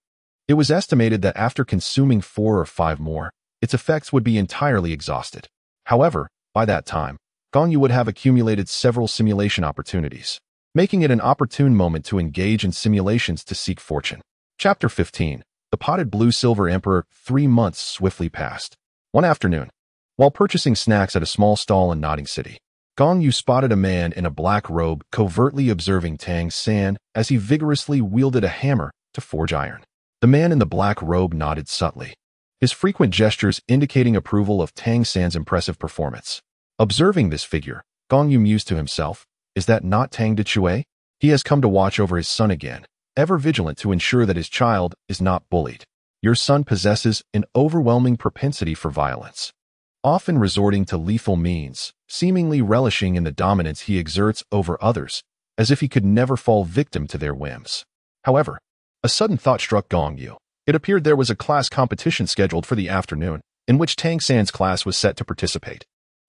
It was estimated that after consuming 4 or 5 more, its effects would be entirely exhausted. However, by that time, Gong Yu would have accumulated several simulation opportunities, making it an opportune moment to engage in simulations to seek fortune. Chapter 15. The Potted Blue-Silver Emperor. 3 months swiftly passed. One afternoon, while purchasing snacks at a small stall in Nodding City, Gong Yu spotted a man in a black robe covertly observing Tang San as he vigorously wielded a hammer to forge iron. The man in the black robe nodded subtly, his frequent gestures indicating approval of Tang San's impressive performance. Observing this figure, Gong Yu mused to himself, "Is that not Tang Dechui? He has come to watch over his son again, ever vigilant to ensure that his child is not bullied. Your son possesses an overwhelming propensity for violence, often resorting to lethal means, seemingly relishing in the dominance he exerts over others, as if he could never fall victim to their whims." However, a sudden thought struck Gong Yu. It appeared there was a class competition scheduled for the afternoon, in which Tang San's class was set to participate.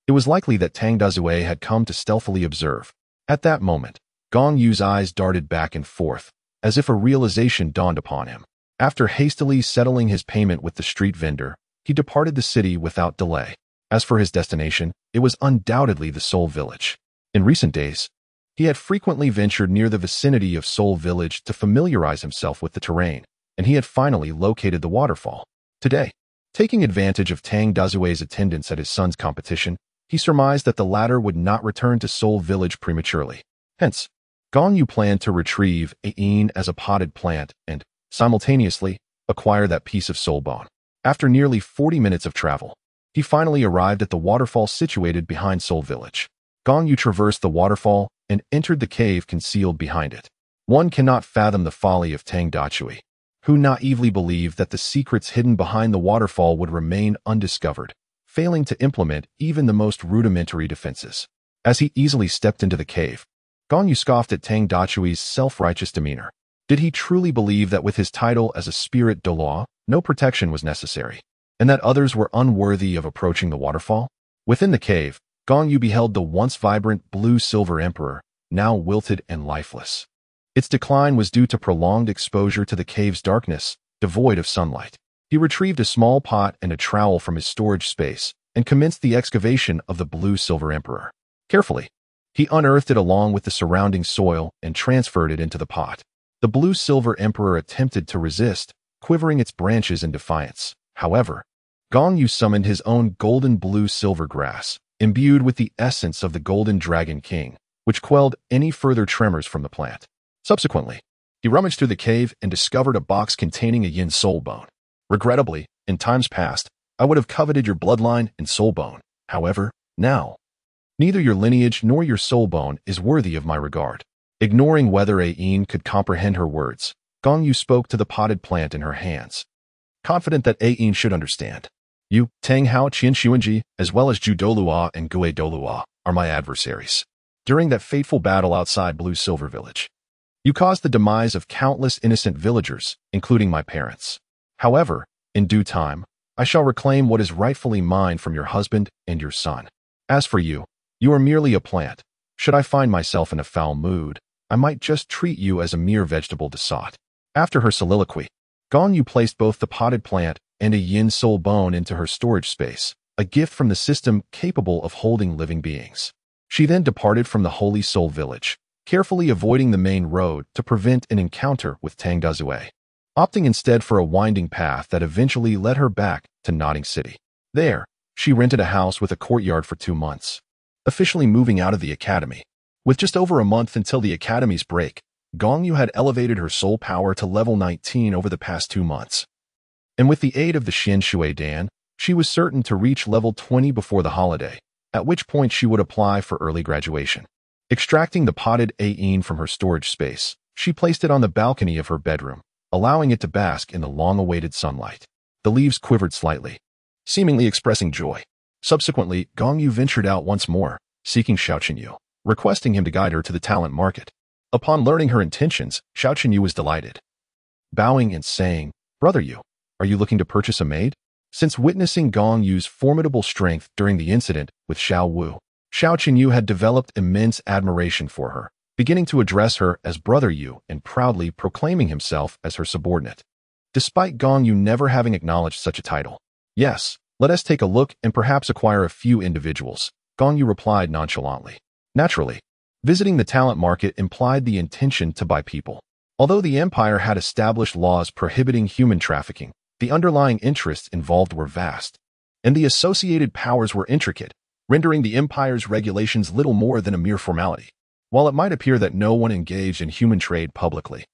It was likely that Tang Dechui had come to stealthily observe. At that moment, Gong Yu's eyes darted back and forth, as if a realization dawned upon him. After hastily settling his payment with the street vendor, he departed the city without delay. As for his destination, it was undoubtedly the Soul Village. In recent days, he had frequently ventured near the vicinity of Soul Village to familiarize himself with the terrain, and he had finally located the waterfall. Today, taking advantage of Tang Dechui's attendance at his son's competition, he surmised that the latter would not return to Soul Village prematurely. Hence, Gong Yu planned to retrieve Ain as a potted plant and, simultaneously, acquire that piece of soul bone. After nearly 40 minutes of travel, he finally arrived at the waterfall situated behind Seoul Village. Gong Yu traversed the waterfall and entered the cave concealed behind it. One cannot fathom the folly of Tang Dachui, who naively believed that the secrets hidden behind the waterfall would remain undiscovered, failing to implement even the most rudimentary defenses. As he easily stepped into the cave, Gong Yu scoffed at Tang Dachui's self-righteous demeanor. Did he truly believe that with his title as a spirit Douluo, no protection was necessary, and that others were unworthy of approaching the waterfall? Within the cave, Gong Yu beheld the once vibrant blue-silver emperor, now wilted and lifeless. Its decline was due to prolonged exposure to the cave's darkness, devoid of sunlight. He retrieved a small pot and a trowel from his storage space and commenced the excavation of the blue-silver emperor. Carefully, he unearthed it along with the surrounding soil and transferred it into the pot. The blue-silver emperor attempted to resist, quivering its branches in defiance. However, Gong Yu summoned his own golden blue-silver grass, imbued with the essence of the golden dragon king, which quelled any further tremors from the plant. Subsequently, he rummaged through the cave and discovered a box containing a yin soul bone. Regrettably, in times past, I would have coveted your bloodline and soul bone. However, now, neither your lineage nor your soul bone is worthy of my regard. Ignoring whether Ain could comprehend her words, Gong Yu spoke to the potted plant in her hands, confident that Ain should understand. You, Tang Hao Qian Xuanji, as well as Ju Douluo and Gue Douluo, are my adversaries. During that fateful battle outside Blue-Silver Village, you caused the demise of countless innocent villagers, including my parents. However, in due time, I shall reclaim what is rightfully mine from your husband and your son. As for you, you are merely a plant. Should I find myself in a foul mood, I might just treat you as a mere vegetable to sot. After her soliloquy, Gong Yu placed both the potted plant and a yin soul bone into her storage space, a gift from the system capable of holding living beings. She then departed from the Holy Soul Village, carefully avoiding the main road to prevent an encounter with Tang Dazue, opting instead for a winding path that eventually led her back to Nodding City. There, she rented a house with a courtyard for 2 months, officially moving out of the academy. With just over a month until the academy's break, Gong Yu had elevated her soul power to level 19 over the past 2 months. And with the aid of the Xian Shui Dan, she was certain to reach level 20 before the holiday, at which point she would apply for early graduation. Extracting the potted Ain from her storage space, she placed it on the balcony of her bedroom, allowing it to bask in the long-awaited sunlight. The leaves quivered slightly, seemingly expressing joy. Subsequently, Gong Yu ventured out once more, seeking Xiao Qinyu, requesting him to guide her to the talent market. Upon learning her intentions, Xiao Qinyu was delighted, bowing and saying, "Brother Yu, are you looking to purchase a maid?" Since witnessing Gong Yu's formidable strength during the incident with Xiao Wu, Xiao Qinyu had developed immense admiration for her, beginning to address her as Brother Yu and proudly proclaiming himself as her subordinate, despite Gong Yu never having acknowledged such a title. "Yes, let us take a look and perhaps acquire a few individuals," Gong Yu replied nonchalantly. Naturally, visiting the talent market implied the intention to buy people. Although the empire had established laws prohibiting human trafficking, the underlying interests involved were vast, and the associated powers were intricate, rendering the empire's regulations little more than a mere formality. While it might appear that no one engaged in human trade publicly,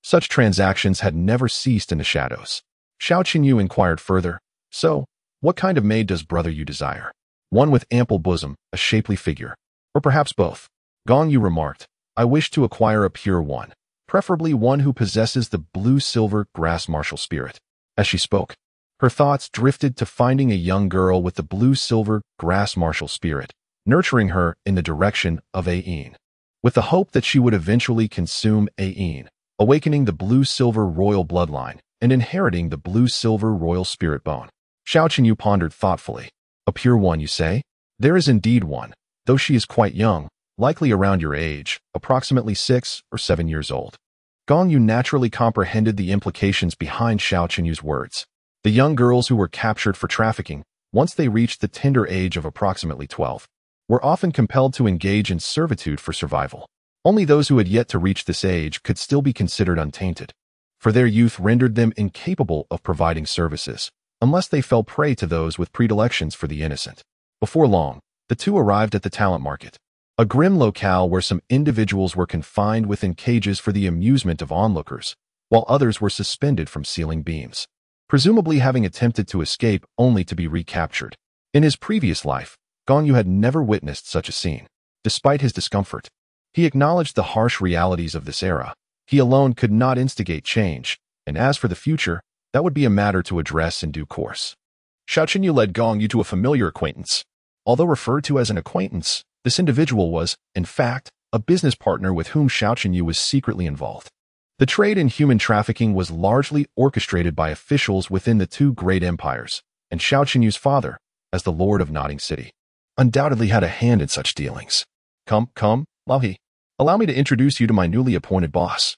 such transactions had never ceased in the shadows. Xiao Qinyu inquired further, "So, what kind of maid does Brother Yu desire? One with ample bosom, a shapely figure, or perhaps both?" Gong Yu remarked, "I wish to acquire a pure one, preferably one who possesses the blue-silver grass martial spirit." As she spoke, her thoughts drifted to finding a young girl with the blue-silver grass martial spirit, nurturing her in the direction of Ain, with the hope that she would eventually consume Ain, awakening the blue-silver royal bloodline and inheriting the blue-silver royal spirit bone. Xiao Qinyu pondered thoughtfully. "A pure one, you say? There is indeed one, though she is quite young, likely around your age, approximately 6 or 7 years old." Gong Yu naturally comprehended the implications behind Xiao Qinyu's words. The young girls who were captured for trafficking, once they reached the tender age of approximately 12, were often compelled to engage in servitude for survival. Only those who had yet to reach this age could still be considered untainted, for their youth rendered them incapable of providing services, unless they fell prey to those with predilections for the innocent. Before long, the two arrived at the talent market, a grim locale where some individuals were confined within cages for the amusement of onlookers, while others were suspended from ceiling beams, presumably having attempted to escape only to be recaptured. In his previous life, Gong Yu had never witnessed such a scene. Despite his discomfort, he acknowledged the harsh realities of this era. He alone could not instigate change, and as for the future, that would be a matter to address in due course. Xiao Qinyu led Gong Yu to a familiar acquaintance. Although referred to as an acquaintance, this individual was, in fact, a business partner with whom Xiao Qinyu was secretly involved. The trade in human trafficking was largely orchestrated by officials within the two great empires, and Xiao Qinyu's father, as the Lord of Nodding City, undoubtedly had a hand in such dealings. Come, Lao He. Allow me to introduce you to my newly appointed boss,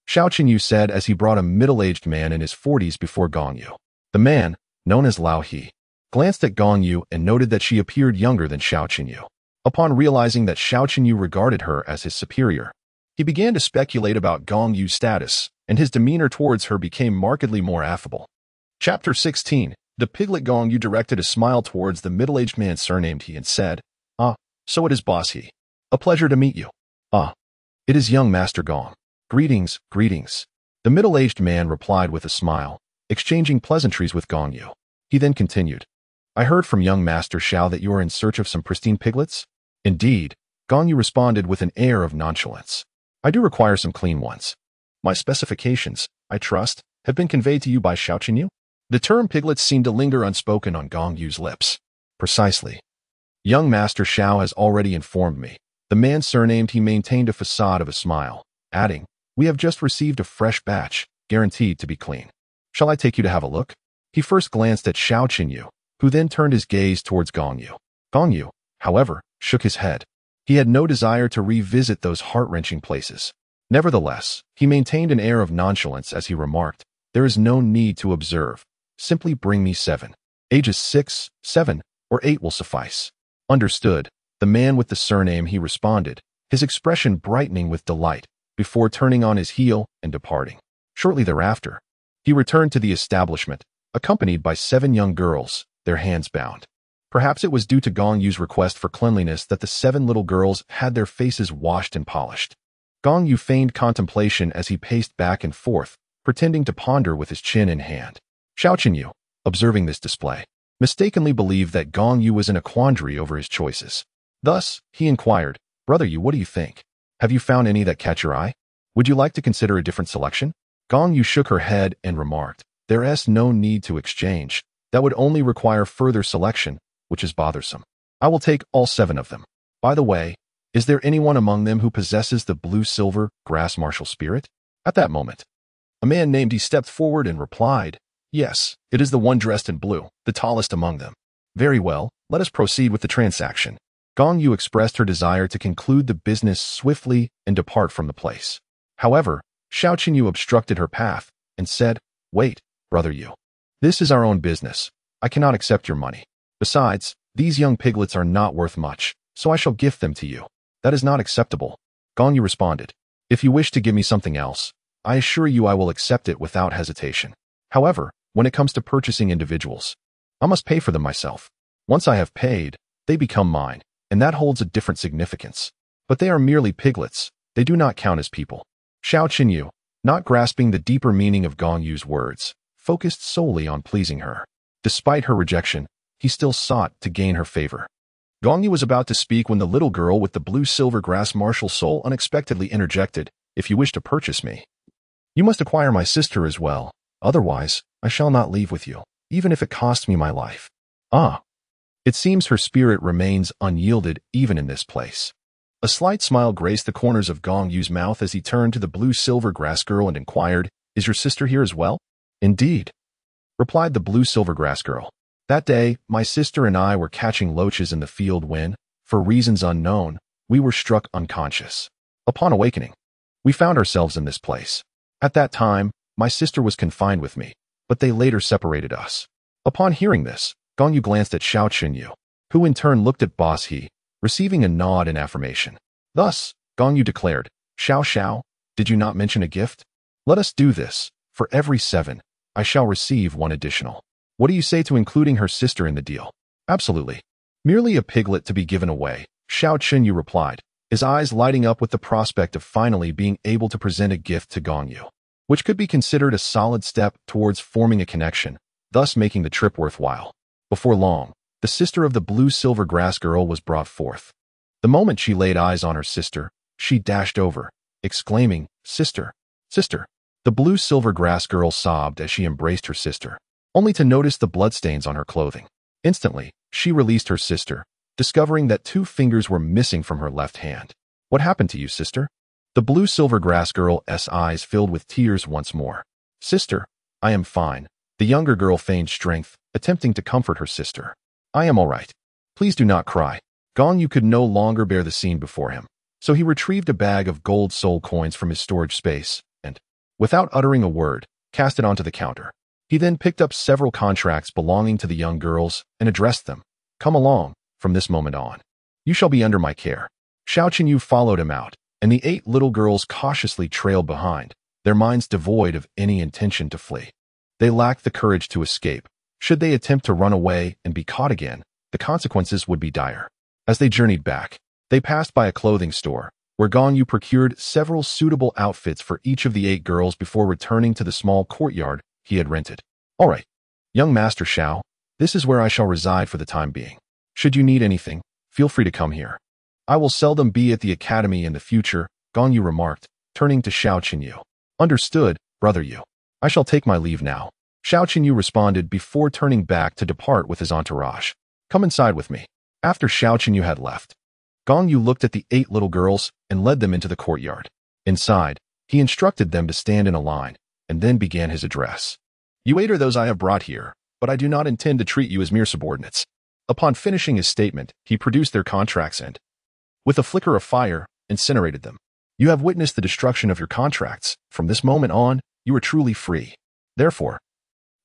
Xiao Qinyu said as he brought a middle-aged man in his 40s before Gong Yu. The man, known as Lao He, glanced at Gong Yu and noted that she appeared younger than Xiao Qinyu. Upon realizing that Xiao Qinyu regarded her as his superior, he began to speculate about Gong Yu's status, and his demeanor towards her became markedly more affable. Chapter 16. The piglet Gong Yu directed a smile towards the middle-aged man surnamed He and said, So it is Boss He. A pleasure to meet you. It is young Master Gong. Greetings. The middle-aged man replied with a smile, exchanging pleasantries with Gong Yu. He then continued, I heard from young Master Xiao that you are in search of some pristine piglets? Indeed, Gong Yu responded with an air of nonchalance. I do require some clean ones. My specifications, I trust, have been conveyed to you by Xiao Qinyu? The term piglets seemed to linger unspoken on Gong Yu's lips. Precisely. Young Master Xiao has already informed me. The man surnamed He maintained a facade of a smile, adding, We have just received a fresh batch, guaranteed to be clean. Shall I take you to have a look? He first glanced at Xiao Qinyu, who then turned his gaze towards Gong Yu. Gong Yu, however, shook his head. He had no desire to revisit those heart-wrenching places. Nevertheless, he maintained an air of nonchalance as he remarked, There is no need to observe. Simply bring me 7. Ages 6, 7, or 8 will suffice. Understood. The man with the surname He responded, his expression brightening with delight, before turning on his heel and departing. Shortly thereafter, he returned to the establishment, accompanied by 7 young girls, their hands bound. Perhaps it was due to Gong Yu's request for cleanliness that the 7 little girls had their faces washed and polished. Gong Yu feigned contemplation as he paced back and forth, pretending to ponder with his chin in hand. Xiao Qinyu, observing this display, mistakenly believed that Gong Yu was in a quandary over his choices. Thus, he inquired, Brother Yu, what do you think? Have you found any that catch your eye? Would you like to consider a different selection? Gong Yu shook her head and remarked, There is no need to exchange. That would only require further selection, which is bothersome. I will take all 7 of them. By the way, is there anyone among them who possesses the blue-silver grass martial spirit? At that moment, a man named He stepped forward and replied, Yes, it is the one dressed in blue, the tallest among them. Very well, let us proceed with the transaction. Gong Yu expressed her desire to conclude the business swiftly and depart from the place. However, Xiao Qinyu obstructed her path and said, Wait, Brother Yu. This is our own business. I cannot accept your money. Besides, these young piglets are not worth much, so I shall gift them to you. That is not acceptable. Gong Yu responded, If you wish to give me something else, I assure you I will accept it without hesitation. However, when it comes to purchasing individuals, I must pay for them myself. Once I have paid, they become mine, and that holds a different significance. But they are merely piglets. They do not count as people. Xiao Qinyu, not grasping the deeper meaning of Gong Yu's words, focused solely on pleasing her. Despite her rejection, he still sought to gain her favor. Gong Yu was about to speak when the little girl with the blue-silver grass martial soul unexpectedly interjected, If you wish to purchase me, you must acquire my sister as well. Otherwise, I shall not leave with you, even if it costs me my life. It seems her spirit remains unyielded even in this place. A slight smile graced the corners of Gong Yu's mouth as he turned to the blue-silver grass girl and inquired, Is your sister here as well? Indeed, replied the blue-silver grass girl. That day, my sister and I were catching loaches in the field when, for reasons unknown, we were struck unconscious. Upon awakening, we found ourselves in this place. At that time, my sister was confined with me, but they later separated us. Upon hearing this, Gong Yu glanced at Xiao Qinyu, who in turn looked at Boss He, receiving a nod in affirmation. Thus, Gong Yu declared, Xiao, did you not mention a gift? Let us do this. For every 7, I shall receive 1 additional. What do you say to including her sister in the deal? Absolutely. Merely a piglet to be given away, Xiao Qinyu replied, his eyes lighting up with the prospect of finally being able to present a gift to Gong Yu, which could be considered a solid step towards forming a connection, thus making the trip worthwhile. Before long, the the sister of the blue-silver grass girl was brought forth. The moment she laid eyes on her sister, she dashed over, exclaiming, "Sister! Sister!" The blue-silver grass girl sobbed as she embraced her sister, only to notice the bloodstains on her clothing. Instantly, she released her sister, discovering that 2 fingers were missing from her left hand. "What happened to you, sister?" The blue-silver grass girl's eyes filled with tears once more. "Sister, I am fine." The younger girl feigned strength, attempting to comfort her sister. "I am all right. Please do not cry." Gong Yu could no longer bear the scene before him, so he retrieved a bag of gold soul coins from his storage space and, without uttering a word, cast it onto the counter. He then picked up several contracts belonging to the young girls and addressed them. "Come along, from this moment on. You shall be under my care." Xiao Qinyu followed him out, and the 8 little girls cautiously trailed behind, their minds devoid of any intention to flee. They lacked the courage to escape. Should they attempt to run away and be caught again, the consequences would be dire. As they journeyed back, they passed by a clothing store, where Gong Yu procured several suitable outfits for each of the 8 girls before returning to the small courtyard he had rented. "All right, young Master Xiao, this is where I shall reside for the time being. Should you need anything, feel free to come here. I will seldom be at the academy in the future," Gong Yu remarked, turning to Xiao Qinyu. "Understood, brother Yu. I shall take my leave now." Xiao Qinyu responded before turning back to depart with his entourage. "Come inside with me." After Xiao Qinyu had left, Gong Yu looked at the 8 little girls and led them into the courtyard. Inside, he instructed them to stand in a line, and then began his address. "You 8 are those I have brought here, but I do not intend to treat you as mere subordinates." Upon finishing his statement, he produced their contracts and, with a flicker of fire, incinerated them. "You have witnessed the destruction of your contracts. From this moment on, you are truly free. Therefore,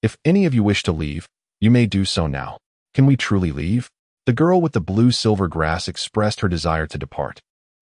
if any of you wish to leave, you may do so now." "Can we truly leave?" The girl with the blue-silver grass expressed her desire to depart,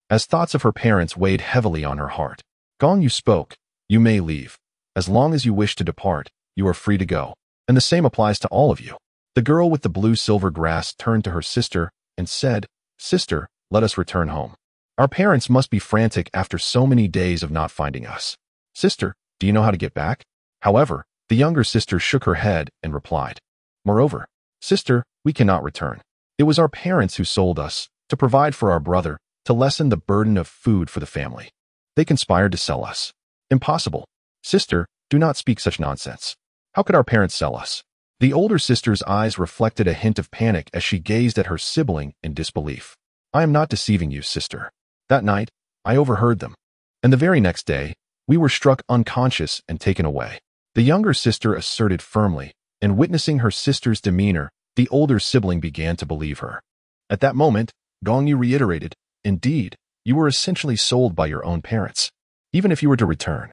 as thoughts of her parents weighed heavily on her heart. Gong Yu spoke, "You may leave. As long as you wish to depart, you are free to go, and the same applies to all of you." The girl with the blue-silver grass turned to her sister and said, "Sister, let us return home. Our parents must be frantic after so many days of not finding us." "Sister, do you know how to get back?" However, the younger sister shook her head and replied, "Moreover, sister, we cannot return. It was our parents who sold us, to provide for our brother, to lessen the burden of food for the family. They conspired to sell us. Impossible. Sister, do not speak such nonsense. How could our parents sell us?" The older sister's eyes reflected a hint of panic as she gazed at her sibling in disbelief. "I am not deceiving you, sister. That night, I overheard them. And the very next day, we were struck unconscious and taken away." The younger sister asserted firmly, and witnessing her sister's demeanor, the older sibling began to believe her. At that moment, Gong Yu reiterated, "Indeed, you were essentially sold by your own parents. Even if you were to return,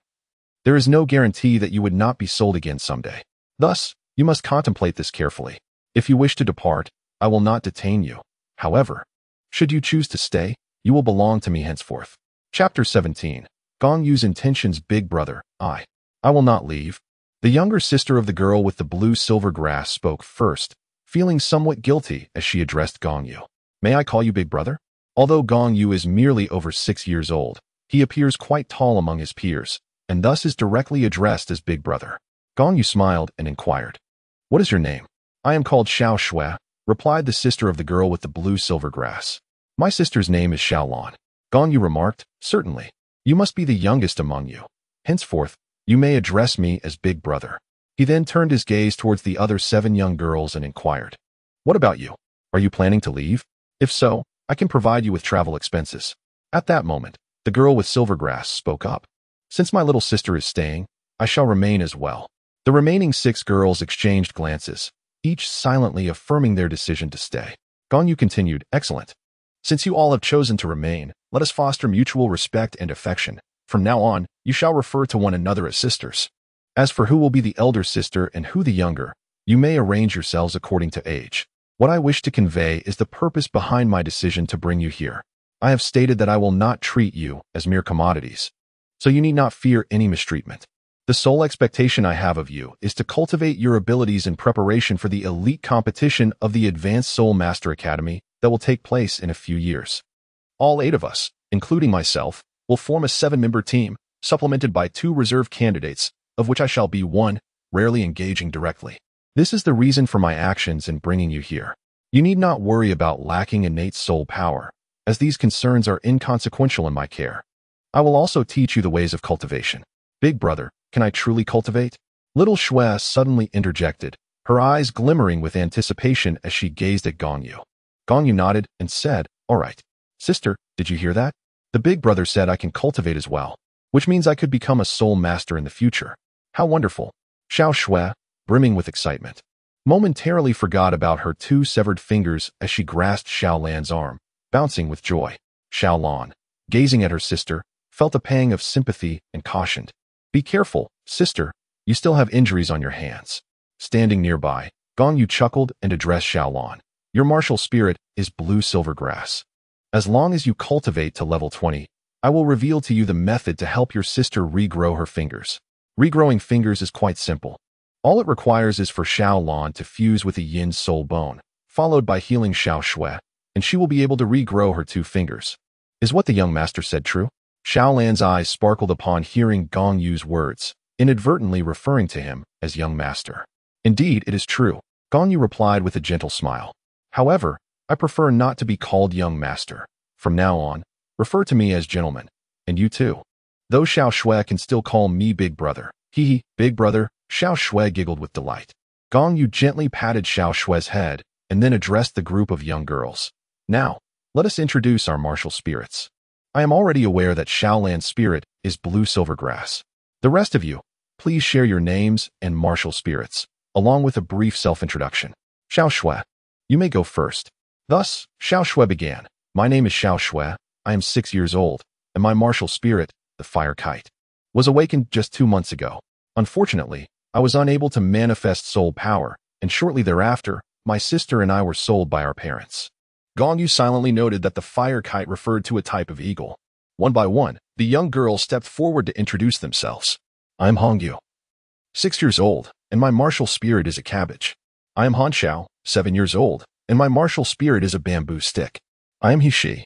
there is no guarantee that you would not be sold again someday. Thus, you must contemplate this carefully. If you wish to depart, I will not detain you. However, should you choose to stay, you will belong to me henceforth." Chapter 17. Gong Yu's intentions. Big brother, I will not leave. The younger sister of the girl with the blue-silver grass spoke first, feeling somewhat guilty as she addressed Gong Yu. "May I call you big brother?" Although Gong Yu is merely over 6 years old, he appears quite tall among his peers, and thus is directly addressed as big brother. Gong Yu smiled and inquired, "What is your name?" "I am called Xiao Shui," replied the sister of the girl with the blue-silver grass. "My sister's name is Xiaolon." Gong Yu remarked, "Certainly. You must be the youngest among you. Henceforth, you may address me as big brother." He then turned his gaze towards the other 7 young girls and inquired, "What about you? Are you planning to leave? If so, I can provide you with travel expenses." At that moment, the girl with silver grass spoke up. "Since my little sister is staying, I shall remain as well." The remaining 6 girls exchanged glances, each silently affirming their decision to stay. Gong Yu continued, "Excellent. Since you all have chosen to remain, let us foster mutual respect and affection. From now on, you shall refer to one another as sisters. As for who will be the elder sister and who the younger, you may arrange yourselves according to age. What I wish to convey is the purpose behind my decision to bring you here. I have stated that I will not treat you as mere commodities, so you need not fear any mistreatment. The sole expectation I have of you is to cultivate your abilities in preparation for the elite competition of the Advanced Soul Master Academy that will take place in a few years. All 8 of us, including myself, will form a 7-member team, supplemented by 2 reserve candidates, of which I shall be one, rarely engaging directly. This is the reason for my actions in bringing you here. You need not worry about lacking innate soul power, as these concerns are inconsequential in my care. I will also teach you the ways of cultivation. Big brother, can I truly cultivate? Little Shui suddenly interjected, her eyes glimmering with anticipation as she gazed at Gong Yu. Gong Yu nodded and said, all right. Sister, did you hear that? The big brother said I can cultivate as well, which means I could become a soul master in the future. How wonderful. Xiao Shui, brimming with excitement, momentarily forgot about her two severed fingers as she grasped Xiao Lan's arm, bouncing with joy. Xiao Lan, gazing at her sister, felt a pang of sympathy and cautioned. Be careful, sister, you still have injuries on your hands. Standing nearby, Gong Yu chuckled and addressed Xiao Lan. Your martial spirit is blue silver grass. As long as you cultivate to level 20, I will reveal to you the method to help your sister regrow her fingers. Regrowing fingers is quite simple. All it requires is for Xiao Lan to fuse with a yin soul bone, followed by healing Xiao Shui, and she will be able to regrow her two fingers. Is what the young master said true? Xiao Lan's eyes sparkled upon hearing Gong Yu's words, inadvertently referring to him as young master. Indeed, it is true, Gong Yu replied with a gentle smile. However, I prefer not to be called young master. From now on, refer to me as gentleman, and you too. Though Xiao Shui can still call me big brother. Hee, big brother, Xiao Shui giggled with delight. Gong Yu gently patted Xiao Shui's head and then addressed the group of young girls. Now, let us introduce our martial spirits. I am already aware that Xiao Lan's spirit is blue silver grass. The rest of you, please share your names and martial spirits, along with a brief self-introduction. Xiao Shui, you may go first. Thus, Xiao Shui began. My name is Xiao Shui, I am 6 years old, and my martial spirit, the fire kite, was awakened just 2 months ago. Unfortunately, I was unable to manifest soul power, and shortly thereafter, my sister and I were sold by our parents. Gong Yu silently noted that the fire kite referred to a type of eagle. One by one, the young girls stepped forward to introduce themselves. I am Hong Yu, 6 years old, and my martial spirit is a cabbage. I am Han Xiao, 7 years old, and my martial spirit is a bamboo stick. I am He Shi,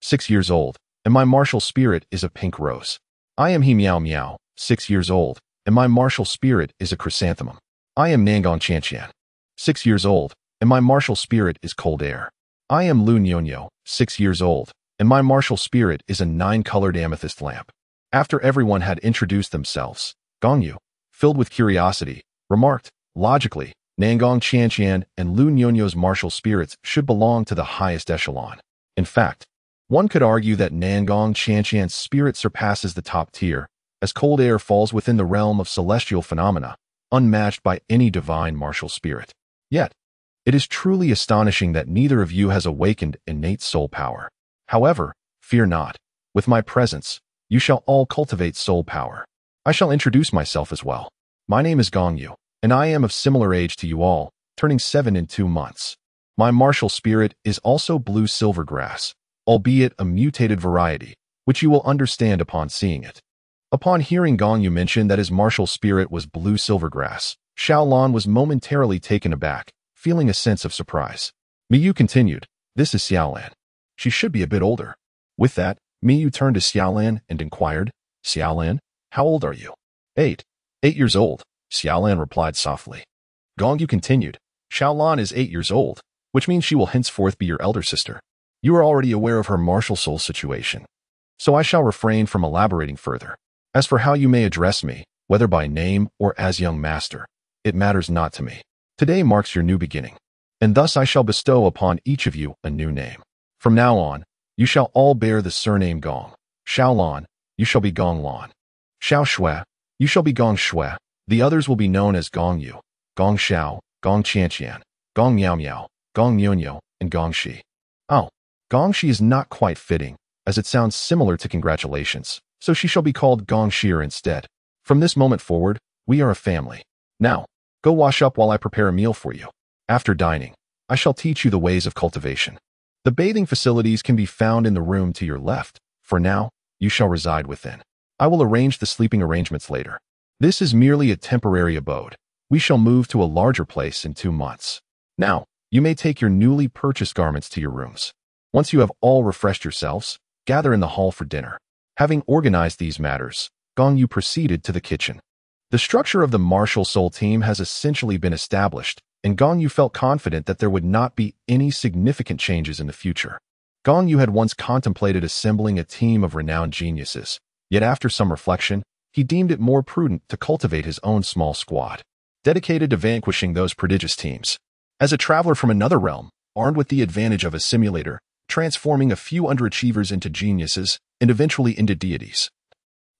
6 years old, and my martial spirit is a pink rose. I am He Miao Miao, 6 years old, and my martial spirit is a chrysanthemum. I am Nangong Qianqian, 6 years old, and my martial spirit is cold air. I am Lu Nyonyo, 6 years old, and my martial spirit is a 9-colored amethyst lamp. After everyone had introduced themselves, Gong Yu, filled with curiosity, remarked, logically, Nangong Qianqian and Lu Nyonyo's martial spirits should belong to the highest echelon. In fact, one could argue that Nangong Qianqian's spirit surpasses the top tier, as cold air falls within the realm of celestial phenomena, unmatched by any divine martial spirit. Yet, it is truly astonishing that neither of you has awakened innate soul power. However, fear not. With my presence, you shall all cultivate soul power. I shall introduce myself as well. My name is Gong Yu, and I am of similar age to you all, turning 7 in 2 months. My martial spirit is also blue silver grass, albeit a mutated variety, which you will understand upon seeing it. Upon hearing Gong Yu mention that his martial spirit was blue silver grass, Xiao Lan was momentarily taken aback, feeling a sense of surprise. Miyu continued, this is Xiao Lan. She should be a bit older. With that, Miyu turned to Xiao Lan and inquired, Xiao Lan, how old are you? 8 years old, Xiao Lan replied softly. Gong Yu continued, Xiao Lan is 8 years old, which means she will henceforth be your elder sister. You are already aware of her martial soul situation, so I shall refrain from elaborating further. As for how you may address me, whether by name or as young master, it matters not to me. Today marks your new beginning, and thus I shall bestow upon each of you a new name. From now on, you shall all bear the surname Gong. Xiao Lan, you shall be Gong Lan. Xiao Shui, you shall be Gong Shui. The others will be known as Gong Yu, Gong Xiao, Gong Qianqian, Gong Miao Miao, Gong Nyonyo, and Gong Shi. Oh, Gong Shi is not quite fitting, as it sounds similar to congratulations, so she shall be called Gong Shir instead. From this moment forward, we are a family. Now, go wash up while I prepare a meal for you. After dining, I shall teach you the ways of cultivation. The bathing facilities can be found in the room to your left. For now, you shall reside within. I will arrange the sleeping arrangements later. This is merely a temporary abode. We shall move to a larger place in 2 months. Now, you may take your newly purchased garments to your rooms. Once you have all refreshed yourselves, gather in the hall for dinner. Having organized these matters, Gong Yu proceeded to the kitchen. The structure of the martial soul team has essentially been established, and Gong Yu felt confident that there would not be any significant changes in the future. Gong Yu had once contemplated assembling a team of renowned geniuses, yet after some reflection, he deemed it more prudent to cultivate his own small squad, dedicated to vanquishing those prodigious teams. As a traveler from another realm, armed with the advantage of a simulator, transforming a few underachievers into geniuses and eventually into deities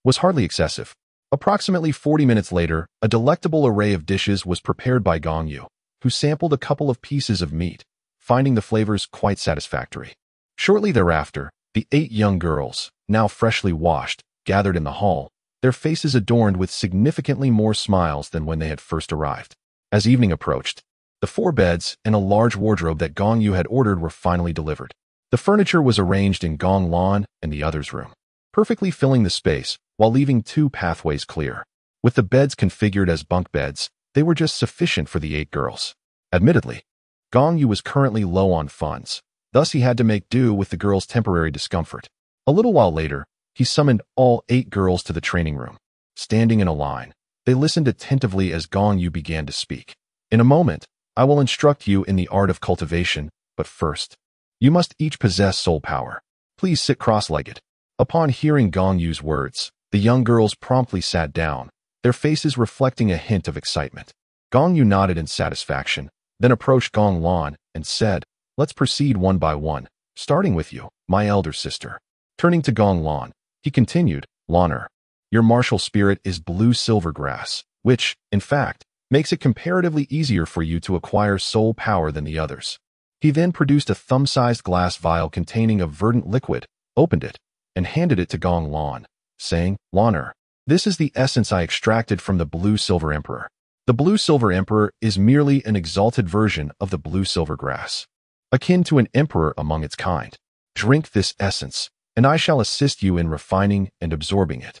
was hardly excessive. Approximately 40 minutes later, a delectable array of dishes was prepared by Gong Yu, who sampled a couple of pieces of meat, finding the flavors quite satisfactory. Shortly thereafter, the 8 young girls, now freshly washed, gathered in the hall, their faces adorned with significantly more smiles than when they had first arrived. As evening approached, the 4 beds and a large wardrobe that Gong Yu had ordered were finally delivered. The furniture was arranged in Gong Lan and the others' room, perfectly filling the space while leaving 2 pathways clear. With the beds configured as bunk beds, they were just sufficient for the 8 girls. Admittedly, Gong Yu was currently low on funds, thus he had to make do with the girls' temporary discomfort. A little while later, he summoned all 8 girls to the training room. Standing in a line, they listened attentively as Gong Yu began to speak. In a moment, I will instruct you in the art of cultivation, but first, you must each possess soul power. Please sit cross-legged. Upon hearing Gong Yu's words, the young girls promptly sat down, their faces reflecting a hint of excitement. Gong Yu nodded in satisfaction, then approached Gong Lan and said, "Let's proceed one by one, starting with you, my elder sister." Turning to Gong Lan, he continued, "Laner, your martial spirit is blue silver grass, which, in fact, makes it comparatively easier for you to acquire soul power than the others." He then produced a thumb-sized glass vial containing a verdant liquid, opened it, and handed it to Gong Lan, saying, "Laner, this is the essence I extracted from the Blue Silver Emperor. The Blue Silver Emperor is merely an exalted version of the blue silver grass, akin to an emperor among its kind. Drink this essence, and I shall assist you in refining and absorbing it."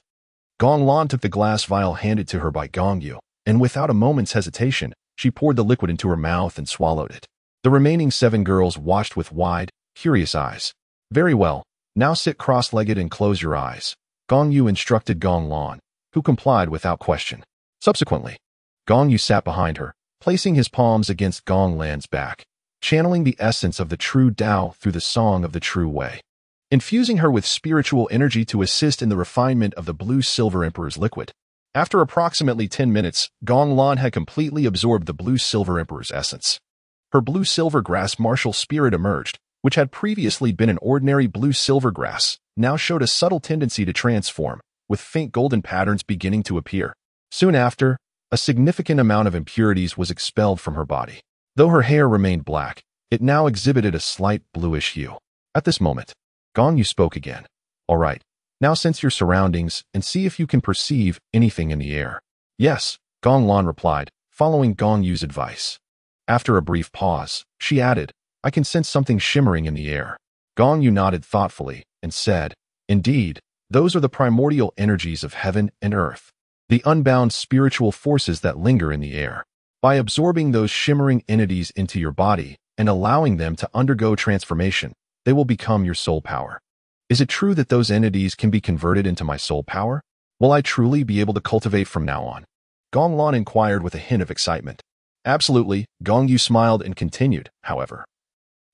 Gong Lan took the glass vial handed to her by Gong Yu, and without a moment's hesitation, she poured the liquid into her mouth and swallowed it. The remaining 7 girls watched with wide, curious eyes. "Very well, now sit cross-legged and close your eyes," Gong Yu instructed Gong Lan, who complied without question. Subsequently, Gong Yu sat behind her, placing his palms against Gong Lan's back, channeling the essence of the true Tao through the song of the true way, infusing her with spiritual energy to assist in the refinement of the Blue Silver Emperor's liquid. After approximately 10 minutes, Gong Lan had completely absorbed the Blue Silver Emperor's essence. Her blue silver grass martial spirit emerged, which had previously been an ordinary blue silver grass, now showed a subtle tendency to transform, with faint golden patterns beginning to appear. Soon after, a significant amount of impurities was expelled from her body. Though her hair remained black, it now exhibited a slight bluish hue. At this moment, Gong Yu spoke again. "All right, now sense your surroundings and see if you can perceive anything in the air." "Yes," Gong Lan replied, following Gong Yu's advice. After a brief pause, she added, "I can sense something shimmering in the air." Gong Yu nodded thoughtfully and said, "Indeed, those are the primordial energies of heaven and earth, the unbound spiritual forces that linger in the air. By absorbing those shimmering entities into your body and allowing them to undergo transformation, they will become your soul power. Is it true that those entities can be converted into my soul power? Will I truly be able to cultivate from now on?" Gong Lan inquired with a hint of excitement. "Absolutely," Gong Yu smiled and continued, "However,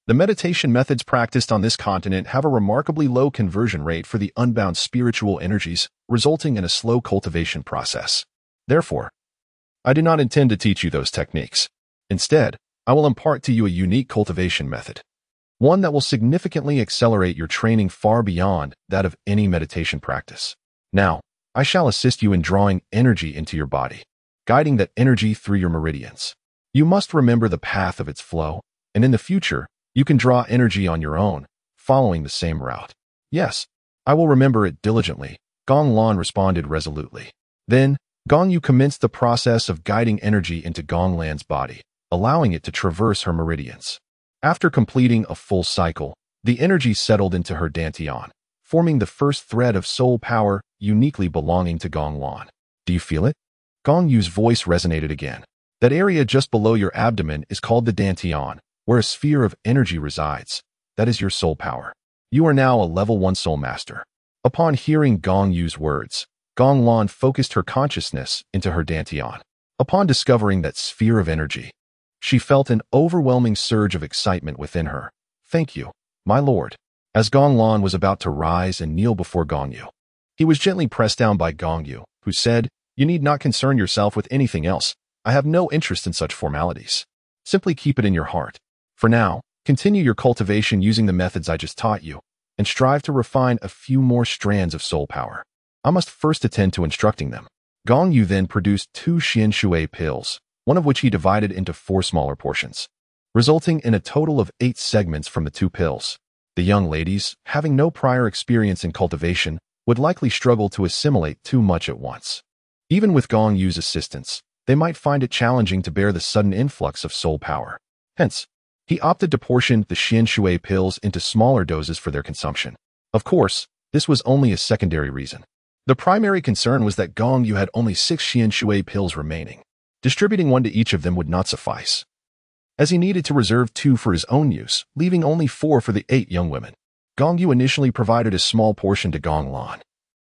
the meditation methods practiced on this continent have a remarkably low conversion rate for the unbound spiritual energies, resulting in a slow cultivation process. Therefore, I do not intend to teach you those techniques. Instead, I will impart to you a unique cultivation method, one that will significantly accelerate your training far beyond that of any meditation practice. Now, I shall assist you in drawing energy into your body, guiding that energy through your meridians. You must remember the path of its flow, and in the future, you can draw energy on your own, following the same route." "Yes, I will remember it diligently," Gong Lan responded resolutely. Then, Gong Yu commenced the process of guiding energy into Gong Lan's body, allowing it to traverse her meridians. After completing a full cycle, the energy settled into her dantian, forming the first thread of soul power uniquely belonging to Gong Lan. "Do you feel it?" Gong Yu's voice resonated again. "That area just below your abdomen is called the dantian, where a sphere of energy resides. That is your soul power. You are now a level 1 soul master." Upon hearing Gong Yu's words, Gong Lan focused her consciousness into her dantian. Upon discovering that sphere of energy, She felt an overwhelming surge of excitement within her. "Thank you, my lord." As Gong Lan was about to rise and kneel before Gong Yu, he was gently pressed down by Gong Yu, who said, "You need not concern yourself with anything else. I have no interest in such formalities. Simply keep it in your heart. For now, continue your cultivation using the methods I just taught you, and strive to refine a few more strands of soul power. I must first attend to instructing them." Gong Yu then produced 2 Xian Shui pills, one of which he divided into 4 smaller portions, resulting in a total of 8 segments from the 2 pills. The young ladies, having no prior experience in cultivation, would likely struggle to assimilate too much at once. Even with Gong Yu's assistance, they might find it challenging to bear the sudden influx of soul power. Hence, he opted to portion the Xian Shui pills into smaller doses for their consumption. Of course, this was only a secondary reason. The primary concern was that Gong Yu had only 6 Xian Shui pills remaining. Distributing 1 to each of them would not suffice, as he needed to reserve 2 for his own use, leaving only 4 for the 8 young women. Gong Yu initially provided a small portion to Gong Lan,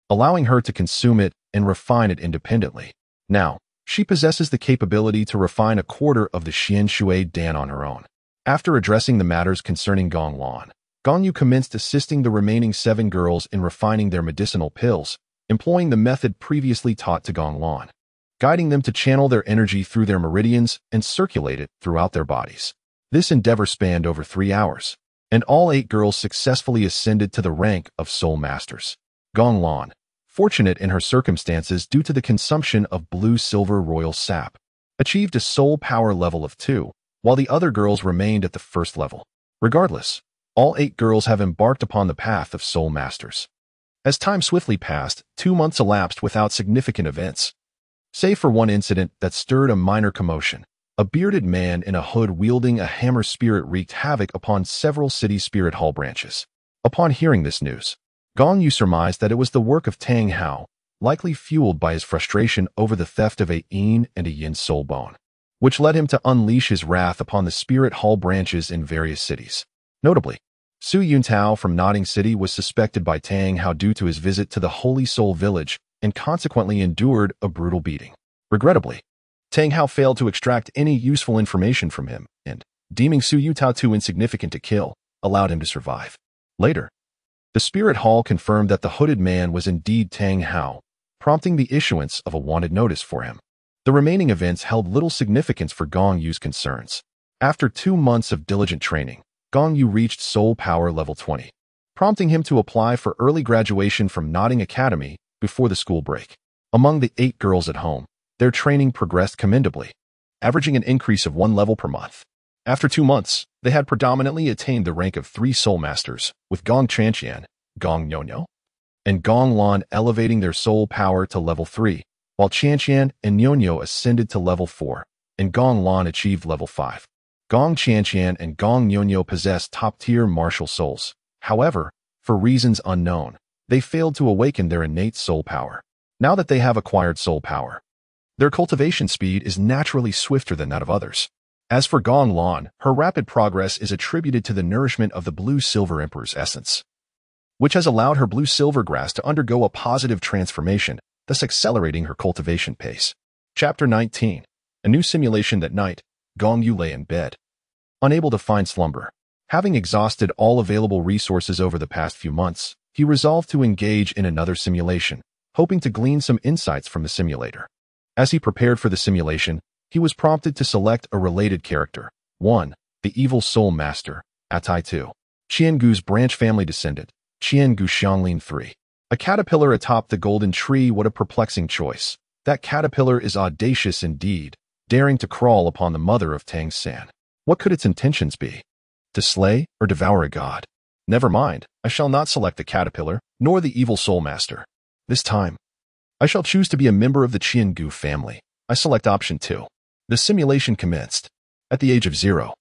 allowing her to consume it and refine it independently. Now, she possesses the capability to refine a quarter of the Xian Shui Dan on her own. After addressing the matters concerning Gong Lan, Gong Yu commenced assisting the remaining 7 girls in refining their medicinal pills, employing the method previously taught to Gong Lan, guiding them to channel their energy through their meridians and circulate it throughout their bodies. This endeavor spanned over 3 hours, and all 8 girls successfully ascended to the rank of Soul Masters. Gong Lan, fortunate in her circumstances due to the consumption of blue-silver royal sap, achieved a soul power level of 2, while the other girls remained at the first level. Regardless, all 8 girls have embarked upon the path of Soul Masters. As time swiftly passed, 2 months elapsed without significant events, save for one incident that stirred a minor commotion. A bearded man in a hood wielding a hammer spirit wreaked havoc upon several city spirit hall branches. Upon hearing this news, Gong Yu surmised that it was the work of Tang Hao, likely fueled by his frustration over the theft of a yin and a yin soul bone, which led him to unleash his wrath upon the spirit hall branches in various cities. Notably, Su Yuntao from Nodding City was suspected by Tang Hao due to his visit to the Holy Soul Village and consequently endured a brutal beating. Regrettably, Tang Hao failed to extract any useful information from him and, deeming Su Yuntao too insignificant to kill, allowed him to survive. Later, the Spirit Hall confirmed that the hooded man was indeed Tang Hao, prompting the issuance of a wanted notice for him. The remaining events held little significance for Gong Yu's concerns. After 2 months of diligent training, Gong Yu reached Soul Power Level 20, prompting him to apply for early graduation from Nodding Academy before the school break. Among the 8 girls at home, their training progressed commendably, averaging an increase of 1 level per month. After 2 months, they had predominantly attained the rank of 3 Soul Masters, with Gong Chanqian, Gong Nyonyo, and Gong Lan elevating their soul power to level 3, while Chanqian and Nyonyo ascended to level 4, and Gong Lan achieved level 5. Gong Chanqian and Gong Nyonyo possessed top-tier martial souls. However, for reasons unknown, they failed to awaken their innate soul power. Now that they have acquired soul power, their cultivation speed is naturally swifter than that of others. As for Gong Lan, her rapid progress is attributed to the nourishment of the Blue-Silver Emperor's essence, which has allowed her blue-silver grass to undergo a positive transformation, thus accelerating her cultivation pace. Chapter 19. A new simulation that night. Gong Yu lay in bed, unable to find slumber. Having exhausted all available resources over the past few months, he resolved to engage in another simulation, hoping to glean some insights from the simulator. As he prepared for the simulation, he was prompted to select a related character. 1. The Evil Soul Master, Atai 2. Qiangu's branch family descendant, Qiangu Xianglin 3. A caterpillar atop the golden tree. What a perplexing choice. That caterpillar is audacious indeed, daring to crawl upon the mother of Tang San. What could its intentions be? To slay or devour a god? Never mind, I shall not select the caterpillar, nor the evil soul master. This time, I shall choose to be a member of the Qiangu family. I select option 2. The simulation commenced. At the age of 0,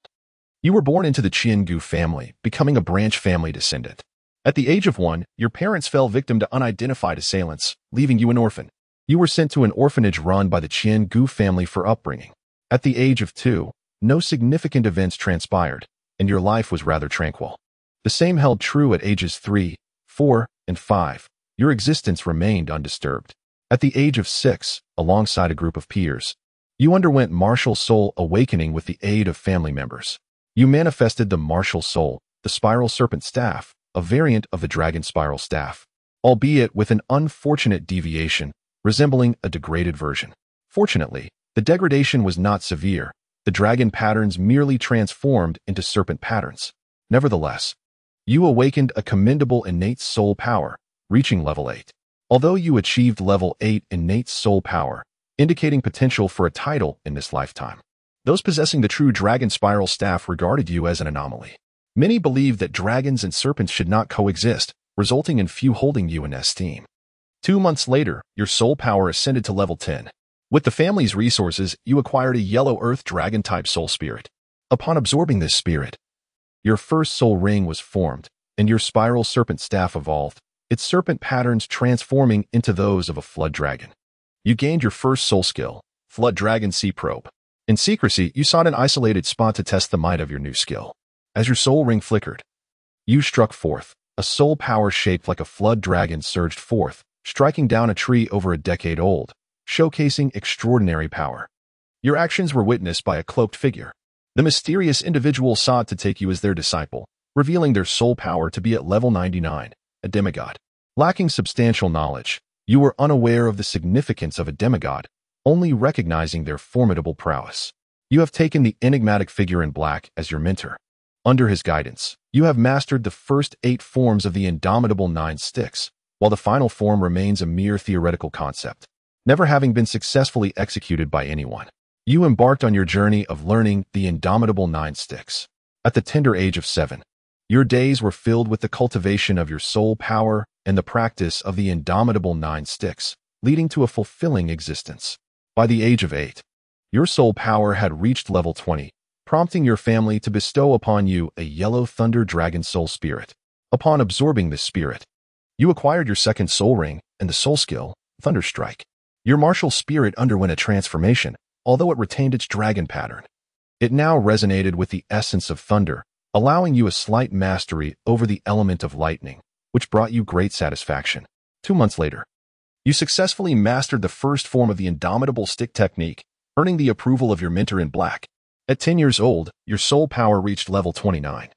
you were born into the Qiangu family, becoming a branch family descendant. At the age of 1, your parents fell victim to unidentified assailants, leaving you an orphan. You were sent to an orphanage run by the Qiangu family for upbringing. At the age of 2, no significant events transpired, and your life was rather tranquil. The same held true at ages 3, 4, and 5. Your existence remained undisturbed. At the age of 6, alongside a group of peers, You underwent martial soul awakening with the aid of family members. You manifested the martial soul, the spiral serpent staff, a variant of the dragon spiral staff, albeit with an unfortunate deviation, resembling a degraded version. Fortunately, the degradation was not severe. The dragon patterns merely transformed into serpent patterns. Nevertheless, you awakened a commendable innate soul power, reaching level 8. Although you achieved level 8 innate soul power, indicating potential for a title in this lifetime, those possessing the true dragon spiral staff regarded you as an anomaly. Many believed that dragons and serpents should not coexist, resulting in few holding you in esteem. 2 months later, your soul power ascended to level 10. With the family's resources, you acquired a yellow earth dragon-type soul spirit. Upon absorbing this spirit, your first soul ring was formed, and your spiral serpent staff evolved, its serpent patterns transforming into those of a flood dragon. You gained your first soul skill, Flood Dragon Sea Probe. In secrecy, you sought an isolated spot to test the might of your new skill. As your soul ring flickered, you struck forth. A soul power shaped like a flood dragon surged forth, striking down a tree over a decade old, showcasing extraordinary power. Your actions were witnessed by a cloaked figure. The mysterious individual sought to take you as their disciple, revealing their soul power to be at level 99, a demigod. Lacking substantial knowledge, you were unaware of the significance of a demigod, only recognizing their formidable prowess. You have taken the enigmatic figure in black as your mentor. Under his guidance, you have mastered the first 8 forms of the indomitable 9 sticks, while the final form remains a mere theoretical concept, never having been successfully executed by anyone. You embarked on your journey of learning the indomitable 9 sticks. At the tender age of 7, your days were filled with the cultivation of your soul power and the practice of the indomitable 9 sticks, leading to a fulfilling existence. By the age of 8, your soul power had reached level 20, prompting your family to bestow upon you a yellow thunder dragon soul spirit. Upon absorbing this spirit, you acquired your second soul ring and the soul skill, Thunderstrike. Your martial spirit underwent a transformation, although it retained its dragon pattern. It now resonated with the essence of thunder, allowing you a slight mastery over the element of lightning, which brought you great satisfaction. 2 months later, you successfully mastered the first form of the indomitable stick technique, earning the approval of your mentor in black. At 10 years old, your soul power reached level 29,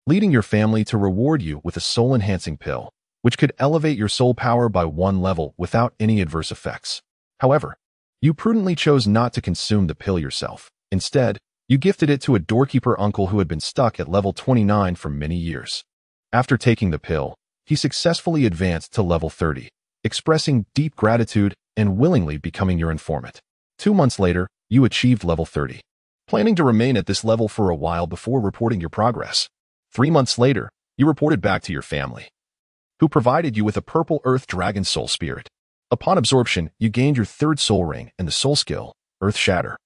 leading your family to reward you with a soul-enhancing pill, which could elevate your soul power by 1 level without any adverse effects. However, you prudently chose not to consume the pill yourself. Instead, you gifted it to a doorkeeper uncle who had been stuck at level 29 for many years. After taking the pill, he successfully advanced to level 30, expressing deep gratitude and willingly becoming your informant. 2 months later, you achieved level 30, planning to remain at this level for a while before reporting your progress. 3 months later, you reported back to your family, who provided you with a purple earth dragon soul spirit. Upon absorption, you gained your third soul ring and the soul skill, Earth Shatter.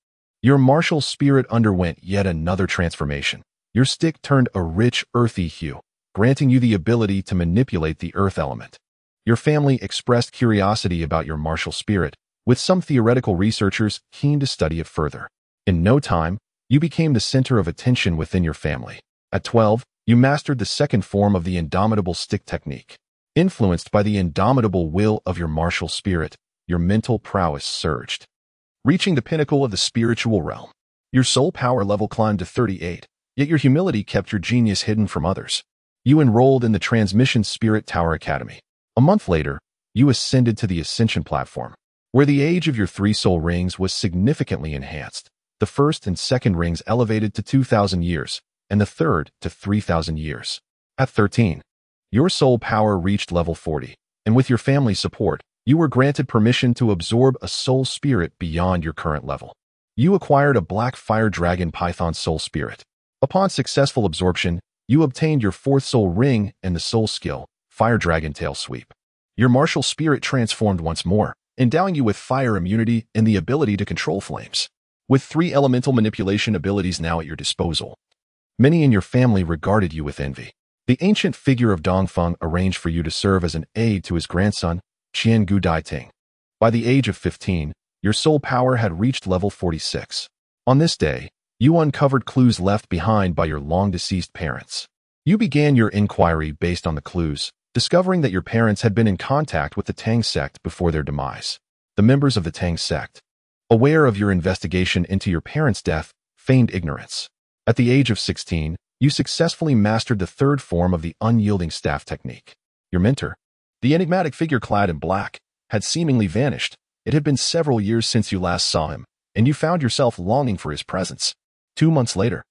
Your martial spirit underwent yet another transformation. Your stick turned a rich, earthy hue, granting you the ability to manipulate the earth element. Your family expressed curiosity about your martial spirit, with some theoretical researchers keen to study it further. In no time, you became the center of attention within your family. At 12, you mastered the second form of the indomitable stick technique. Influenced by the indomitable will of your martial spirit, your mental prowess surged, reaching the pinnacle of the spiritual realm. Your soul power level climbed to 38, yet your humility kept your genius hidden from others. You enrolled in the Transmission Spirit Tower Academy. A month later, you ascended to the Ascension platform, where the age of your 3 soul rings was significantly enhanced. The first and second rings elevated to 2,000 years, and the third to 3,000 years. At 13, your soul power reached level 40, and with your family's support, you were granted permission to absorb a soul spirit beyond your current level. You acquired a black fire dragon python soul spirit. Upon successful absorption, you obtained your 4th soul ring and the soul skill, Fire Dragon Tail Sweep. Your martial spirit transformed once more, endowing you with fire immunity and the ability to control flames. With 3 elemental manipulation abilities now at your disposal, many in your family regarded you with envy. The ancient figure of Dongfeng arranged for you to serve as an aide to his grandson, Qian Gu Daiting. By the age of 15, your soul power had reached level 46. On this day, you uncovered clues left behind by your long-deceased parents. You began your inquiry based on the clues, discovering that your parents had been in contact with the Tang sect before their demise. The members of the Tang sect, Aware of your investigation into your parents' death, feigned ignorance. At the age of 16, you successfully mastered the third form of the unyielding staff technique. Your mentor, the enigmatic figure clad in black, had seemingly vanished. It had been several years since you last saw him, and you found yourself longing for his presence. 2 months later,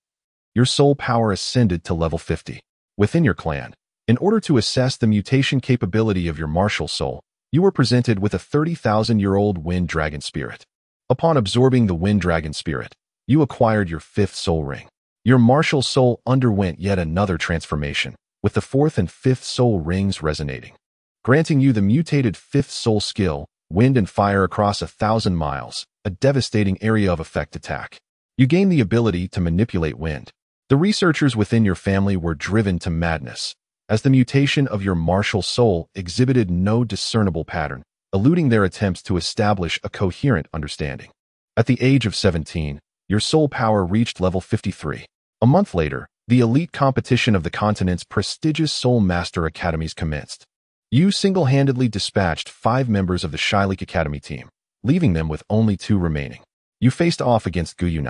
your soul power ascended to level 50. Within your clan, in order to assess the mutation capability of your martial soul, you were presented with a 30,000-year-old wind dragon spirit. Upon absorbing the wind dragon spirit, you acquired your 5th soul ring. Your martial soul underwent yet another transformation, with the 4th and 5th soul rings resonating, granting you the mutated 5th soul skill, wind and fire across 1,000 miles, a devastating area of effect attack. You gain the ability to manipulate wind. The researchers within your family were driven to madness, as the mutation of your martial soul exhibited no discernible pattern, eluding their attempts to establish a coherent understanding. At the age of 17, your soul power reached level 53. A month later, the elite competition of the continent's prestigious Soul Master Academies commenced. You single-handedly dispatched 5 members of the Shylek Academy team, leaving them with only 2 remaining. You faced off against Gong Yu.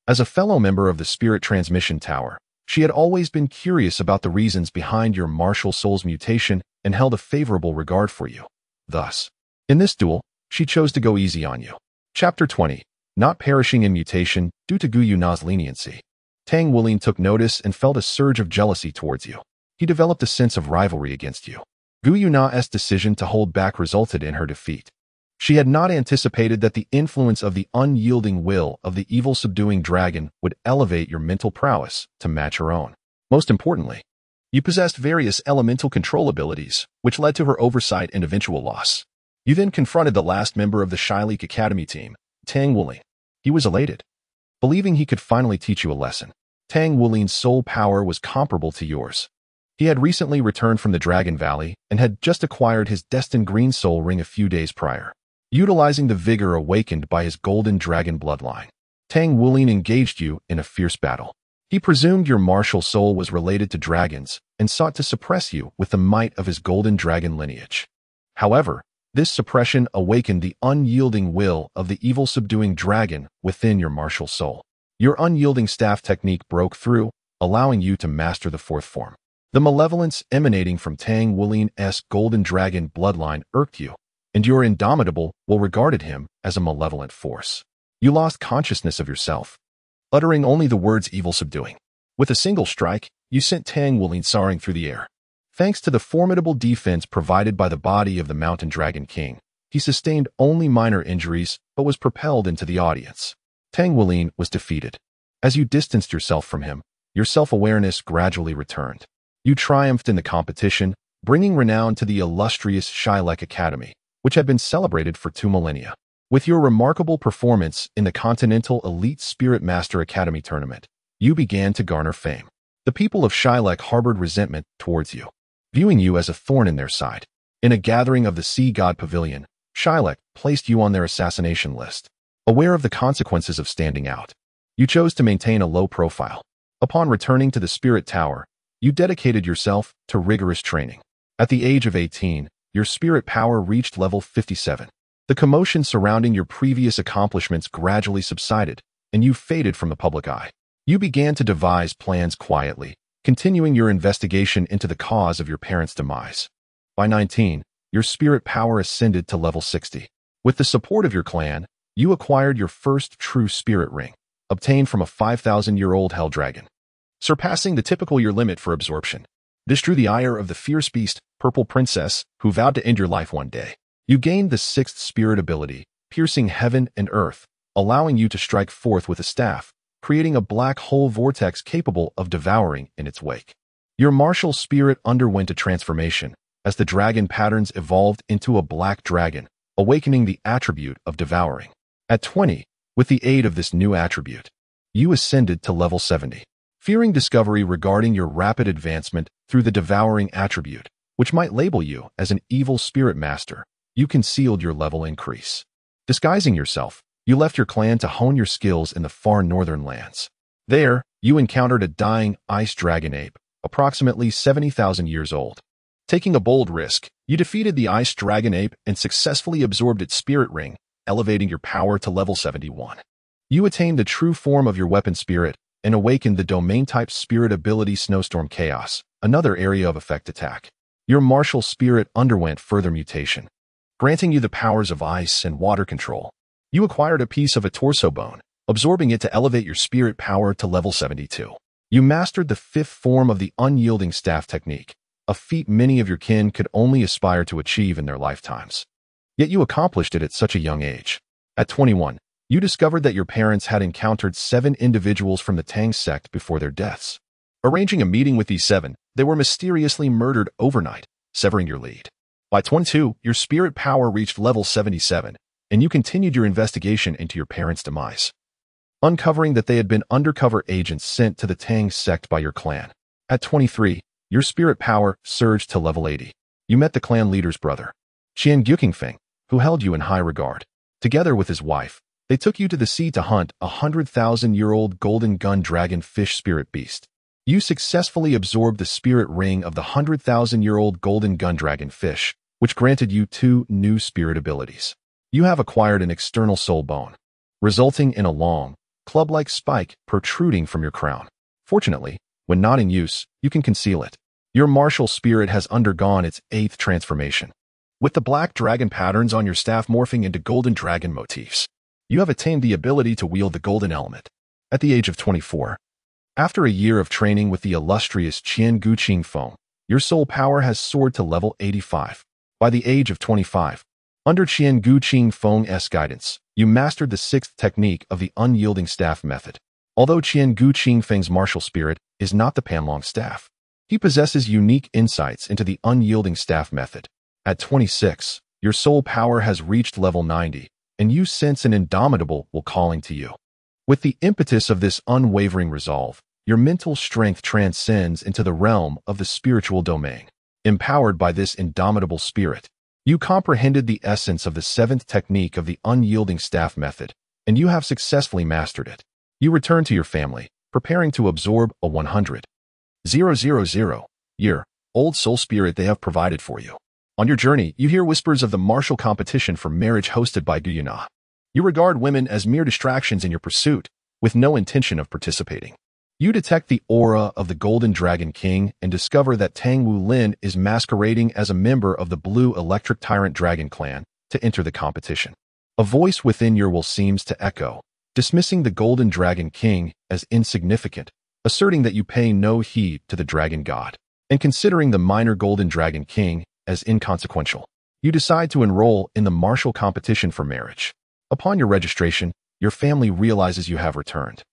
As a fellow member of the Spirit Transmission Tower, she had always been curious about the reasons behind your martial soul's mutation and held a favorable regard for you. Thus, in this duel, she chose to go easy on you. Chapter 20. Not perishing in mutation due to Gong Yu's leniency. Tang San took notice and felt a surge of jealousy towards you. He developed a sense of rivalry against you. Gong Yu's decision to hold back resulted in her defeat. She had not anticipated that the influence of the unyielding will of the evil subduing dragon would elevate your mental prowess to match her own. Most importantly, you possessed various elemental control abilities, which led to her oversight and eventual loss. You then confronted the last member of the Shylek Academy team, Tang San. He was elated, believing he could finally teach you a lesson. Tang San's soul power was comparable to yours. He had recently returned from the Dragon Valley and had just acquired his destined green soul ring a few days prior. Utilizing the vigor awakened by his golden dragon bloodline, Tang San engaged you in a fierce battle. He presumed your martial soul was related to dragons and sought to suppress you with the might of his golden dragon lineage. However, this suppression awakened the unyielding will of the evil subduing dragon within your martial soul. Your unyielding staff technique broke through, allowing you to master the 4th form. The malevolence emanating from Tang San's golden dragon bloodline irked you, and your indomitable will regarded him as a malevolent force. You lost consciousness of yourself, uttering only the words evil subduing. With a single strike, you sent Tang San soaring through the air. Thanks to the formidable defense provided by the body of the Mountain Dragon King, he sustained only minor injuries but was propelled into the audience. Tang San was defeated. As you distanced yourself from him, your self-awareness gradually returned. You triumphed in the competition, bringing renown to the illustrious Shylek Academy, which had been celebrated for 2 millennia. With your remarkable performance in the Continental Elite Spirit Master Academy tournament, you began to garner fame. The people of Shylek harbored resentment towards you, viewing you as a thorn in their side. In a gathering of the Sea God Pavilion, Shylek placed you on their assassination list. Aware of the consequences of standing out, you chose to maintain a low profile. Upon returning to the Spirit Tower, you dedicated yourself to rigorous training. At the age of 18, your spirit power reached level 57. The commotion surrounding your previous accomplishments gradually subsided, and you faded from the public eye. You began to devise plans quietly, continuing your investigation into the cause of your parents' demise. By 19, your spirit power ascended to level 60. With the support of your clan, you acquired your first true spirit ring, obtained from a 5,000-year-old hell dragon, surpassing the typical year limit for absorption. This drew the ire of the fierce beast, Purple Princess, who vowed to end your life one day. You gained the 6th spirit ability, piercing heaven and earth, allowing you to strike forth with a staff, creating a black hole vortex capable of devouring in its wake. Your martial spirit underwent a transformation, as the dragon patterns evolved into a black dragon, awakening the attribute of devouring. At 20, with the aid of this new attribute, you ascended to level 70. Fearing discovery regarding your rapid advancement through the devouring attribute, which might label you as an evil spirit master, you concealed your level increase. Disguising yourself, you left your clan to hone your skills in the far northern lands. There, you encountered a dying ice dragon ape, approximately 70,000 years old. Taking a bold risk, you defeated the ice dragon ape and successfully absorbed its spirit ring, elevating your power to level 71. You attained the true form of your weapon spirit and awakened the domain-type spirit ability Snowstorm Chaos, another area of effect attack. Your martial spirit underwent further mutation, granting you the powers of ice and water control. You acquired a piece of a torso bone, absorbing it to elevate your spirit power to level 72. You mastered the fifth form of the unyielding staff technique, a feat many of your kin could only aspire to achieve in their lifetimes. Yet you accomplished it at such a young age. At 21, you discovered that your parents had encountered 7 individuals from the Tang sect before their deaths. Arranging a meeting with these 7, they were mysteriously murdered overnight, severing your lead. By 22, your spirit power reached level 77, and you continued your investigation into your parents' demise, uncovering that they had been undercover agents sent to the Tang sect by your clan. At 23, your spirit power surged to level 80. You met the clan leader's brother, Qian Gyukingfeng, who held you in high regard. Together with his wife, they took you to the sea to hunt a 100,000-year-old golden gun dragon fish spirit beast. You successfully absorbed the spirit ring of the 100,000-year-old golden gun dragon fish, which granted you 2 new spirit abilities. You have acquired an external soul bone, resulting in a long, club-like spike protruding from your crown. Fortunately, when not in use, you can conceal it. Your martial spirit has undergone its 8th transformation, with the black dragon patterns on your staff morphing into golden dragon motifs. You have attained the ability to wield the golden element. At the age of 24, after a year of training with the illustrious Qian Guqingfeng, your soul power has soared to level 85. By the age of 25, under Qian Guqingfeng's guidance, you mastered the 6th technique of the unyielding staff method. Although Qian Guqingfeng's martial spirit is not the Panlong staff, he possesses unique insights into the unyielding staff method. At 26, your soul power has reached level 90, and you sense an indomitable will calling to you. With the impetus of this unwavering resolve, your mental strength transcends into the realm of the spiritual domain. Empowered by this indomitable spirit, you comprehended the essence of the 7th technique of the unyielding staff method, and you have successfully mastered it. You return to your family, preparing to absorb a 100,000-year-old soul spirit they have provided for you. On your journey, you hear whispers of the martial competition for marriage hosted by Guyuna. You regard women as mere distractions in your pursuit, with no intention of participating. You detect the aura of the Golden Dragon King and discover that Tang Wulin is masquerading as a member of the Blue Electric Tyrant Dragon clan to enter the competition. A voice within your will seems to echo, dismissing the Golden Dragon King as insignificant, asserting that you pay no heed to the Dragon God, and considering the minor Golden Dragon King as inconsequential. You decide to enroll in the martial competition for marriage. Upon your registration, your family realizes you have returned.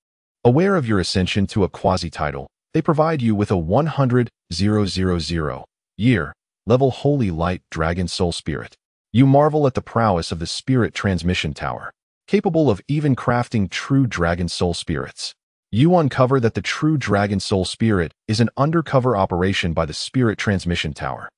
Aware of your ascension to a quasi-title, they provide you with a 100,000-year-level Holy Light Dragon Soul Spirit. You marvel at the prowess of the Spirit Transmission Tower, capable of even crafting true Dragon Soul Spirits. You uncover that the true Dragon Soul Spirit is an undercover operation by the Spirit Transmission Tower,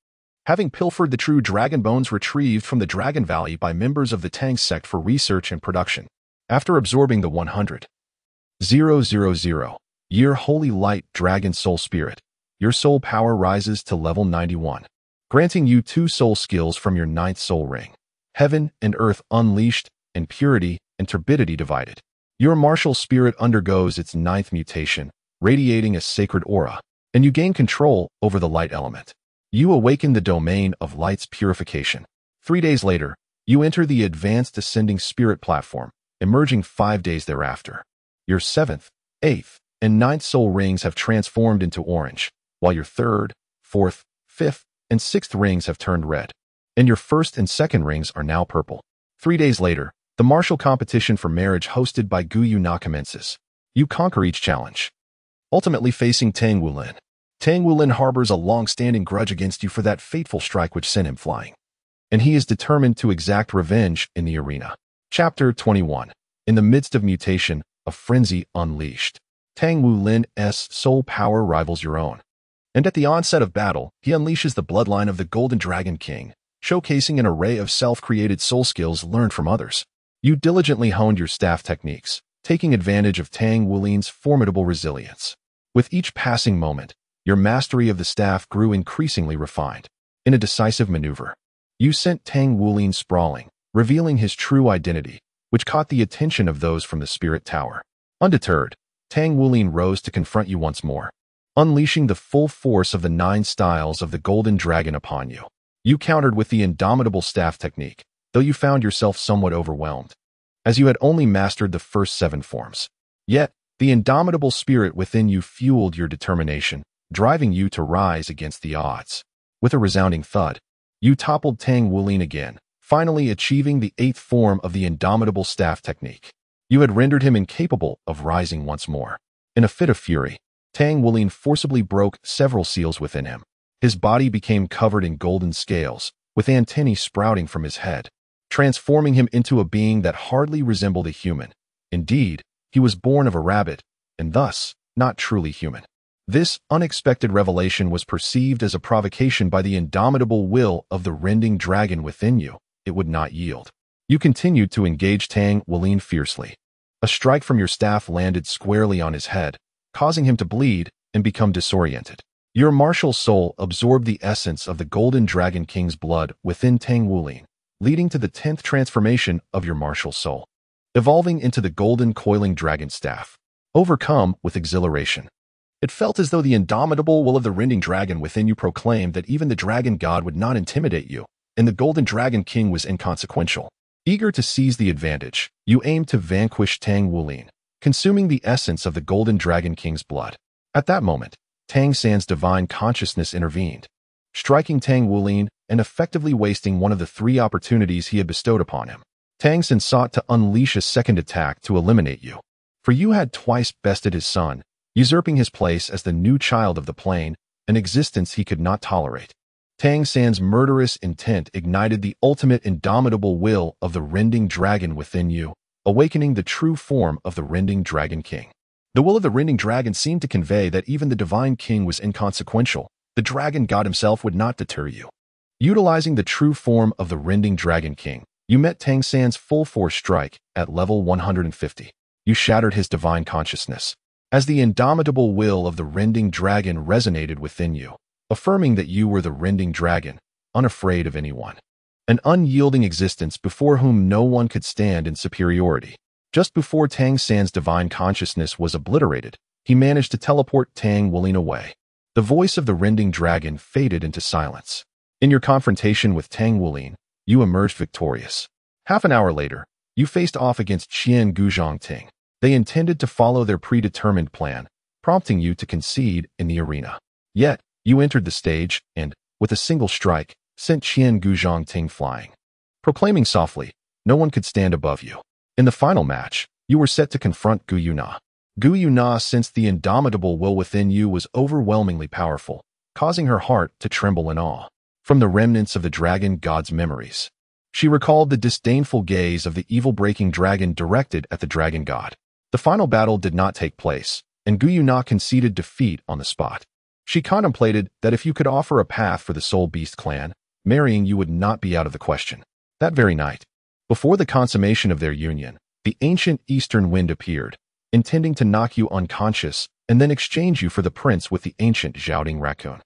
having pilfered the true dragon bones retrieved from the Dragon Valley by members of the Tang sect for research and production. After absorbing the 100,000-year Holy Light Dragon Soul Spirit, your soul power rises to level 91, granting you 2 soul skills from your 9th soul ring, Heaven and Earth Unleashed and Purity and Turbidity Divided. Your martial spirit undergoes its 9th mutation, radiating a sacred aura, and you gain control over the light element. You awaken the domain of light's purification. 3 days later, you enter the Advanced Ascending Spirit platform, emerging 5 days thereafter. Your 7th, 8th, and 9th soul rings have transformed into orange, while your 3rd, 4th, 5th, and 6th rings have turned red, and your 1st and 2nd rings are now purple. 3 days later, the martial competition for marriage hosted by Gu Yu Na commences. You conquer each challenge, ultimately facing Tang Wulin. Tang Wulin harbors a long-standing grudge against you for that fateful strike which sent him flying, and he is determined to exact revenge in the arena. Chapter 21. In the midst of mutation, a frenzy unleashed. Tang Wulin's soul power rivals your own, and at the onset of battle, he unleashes the bloodline of the Golden Dragon King, showcasing an array of self-created soul skills learned from others. You diligently honed your staff techniques, taking advantage of Tang Wulin's formidable resilience. With each passing moment, your mastery of the staff grew increasingly refined. In a decisive maneuver, you sent Tang Wulin sprawling, revealing his true identity, which caught the attention of those from the spirit tower. Undeterred, Tang Wulin rose to confront you once more, unleashing the full force of the 9 styles of the Golden Dragon upon you. You countered with the indomitable staff technique, though you found yourself somewhat overwhelmed, as you had only mastered the first 7 forms. Yet, the indomitable spirit within you fueled your determination, driving you to rise against the odds. With a resounding thud, you toppled Tang Wulin again, finally achieving the 8th form of the indomitable staff technique. You had rendered him incapable of rising once more. In a fit of fury, Tang Wulin forcibly broke several seals within him. His body became covered in golden scales, with antennae sprouting from his head, transforming him into a being that hardly resembled a human. Indeed, he was born of a rabbit, and thus, not truly human. This unexpected revelation was perceived as a provocation by the indomitable will of the rending dragon within you. It would not yield. You continued to engage Tang Wulin fiercely. A strike from your staff landed squarely on his head, causing him to bleed and become disoriented. Your martial soul absorbed the essence of the Golden Dragon King's blood within Tang Wulin, leading to the 10th transformation of your martial soul, evolving into the Golden Coiling Dragon Staff. Overcome with exhilaration, it felt as though the indomitable will of the rending dragon within you proclaimed that even the dragon god would not intimidate you, and the Golden Dragon King was inconsequential. Eager to seize the advantage, you aimed to vanquish Tang Wulin, consuming the essence of the Golden Dragon King's blood. At that moment, Tang San's divine consciousness intervened, striking Tang Wulin and effectively wasting one of the 3 opportunities he had bestowed upon him. Tang San sought to unleash a second attack to eliminate you, for you had twice bested his son, usurping his place as the new child of the plane, an existence he could not tolerate. Tang San's murderous intent ignited the ultimate indomitable will of the rending dragon within you, awakening the true form of the rending dragon king. The will of the rending dragon seemed to convey that even the divine king was inconsequential. The dragon god himself would not deter you. Utilizing the true form of the rending dragon king, you met Tang San's full force strike at level 150. You shattered his divine consciousness, as the indomitable will of the rending dragon resonated within you, affirming that you were the rending dragon, unafraid of anyone. An unyielding existence before whom no one could stand in superiority. Just before Tang San's divine consciousness was obliterated, he managed to teleport Tang Wulin away. The voice of the rending dragon faded into silence. In your confrontation with Tang Wulin, you emerged victorious. Half an hour later, you faced off against Qian Guzhong Ting. They intended to follow their predetermined plan, prompting you to concede in the arena. Yet, you entered the stage and, with a single strike, sent Qian Guzhong Ting flying. Proclaiming softly, no one could stand above you. In the final match, you were set to confront Gu Yuna. Gu Yuna sensed the indomitable will within you was overwhelmingly powerful, causing her heart to tremble in awe. From the remnants of the dragon god's memories, she recalled the disdainful gaze of the evil-breaking dragon directed at the dragon god. The final battle did not take place, and Gu Yuna conceded defeat on the spot. She contemplated that if you could offer a path for the Soul Beast clan, marrying you would not be out of the question. That very night, before the consummation of their union, the ancient eastern wind appeared, intending to knock you unconscious and then exchange you for the prince with the ancient Zhaoding raccoon.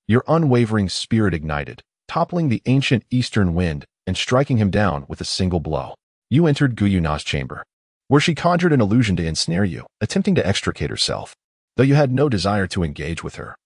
Your unwavering spirit ignited, toppling the ancient eastern wind and striking him down with a single blow. You entered Gu Yuna's chamber, where she conjured an illusion to ensnare you, attempting to extricate herself, though you had no desire to engage with her.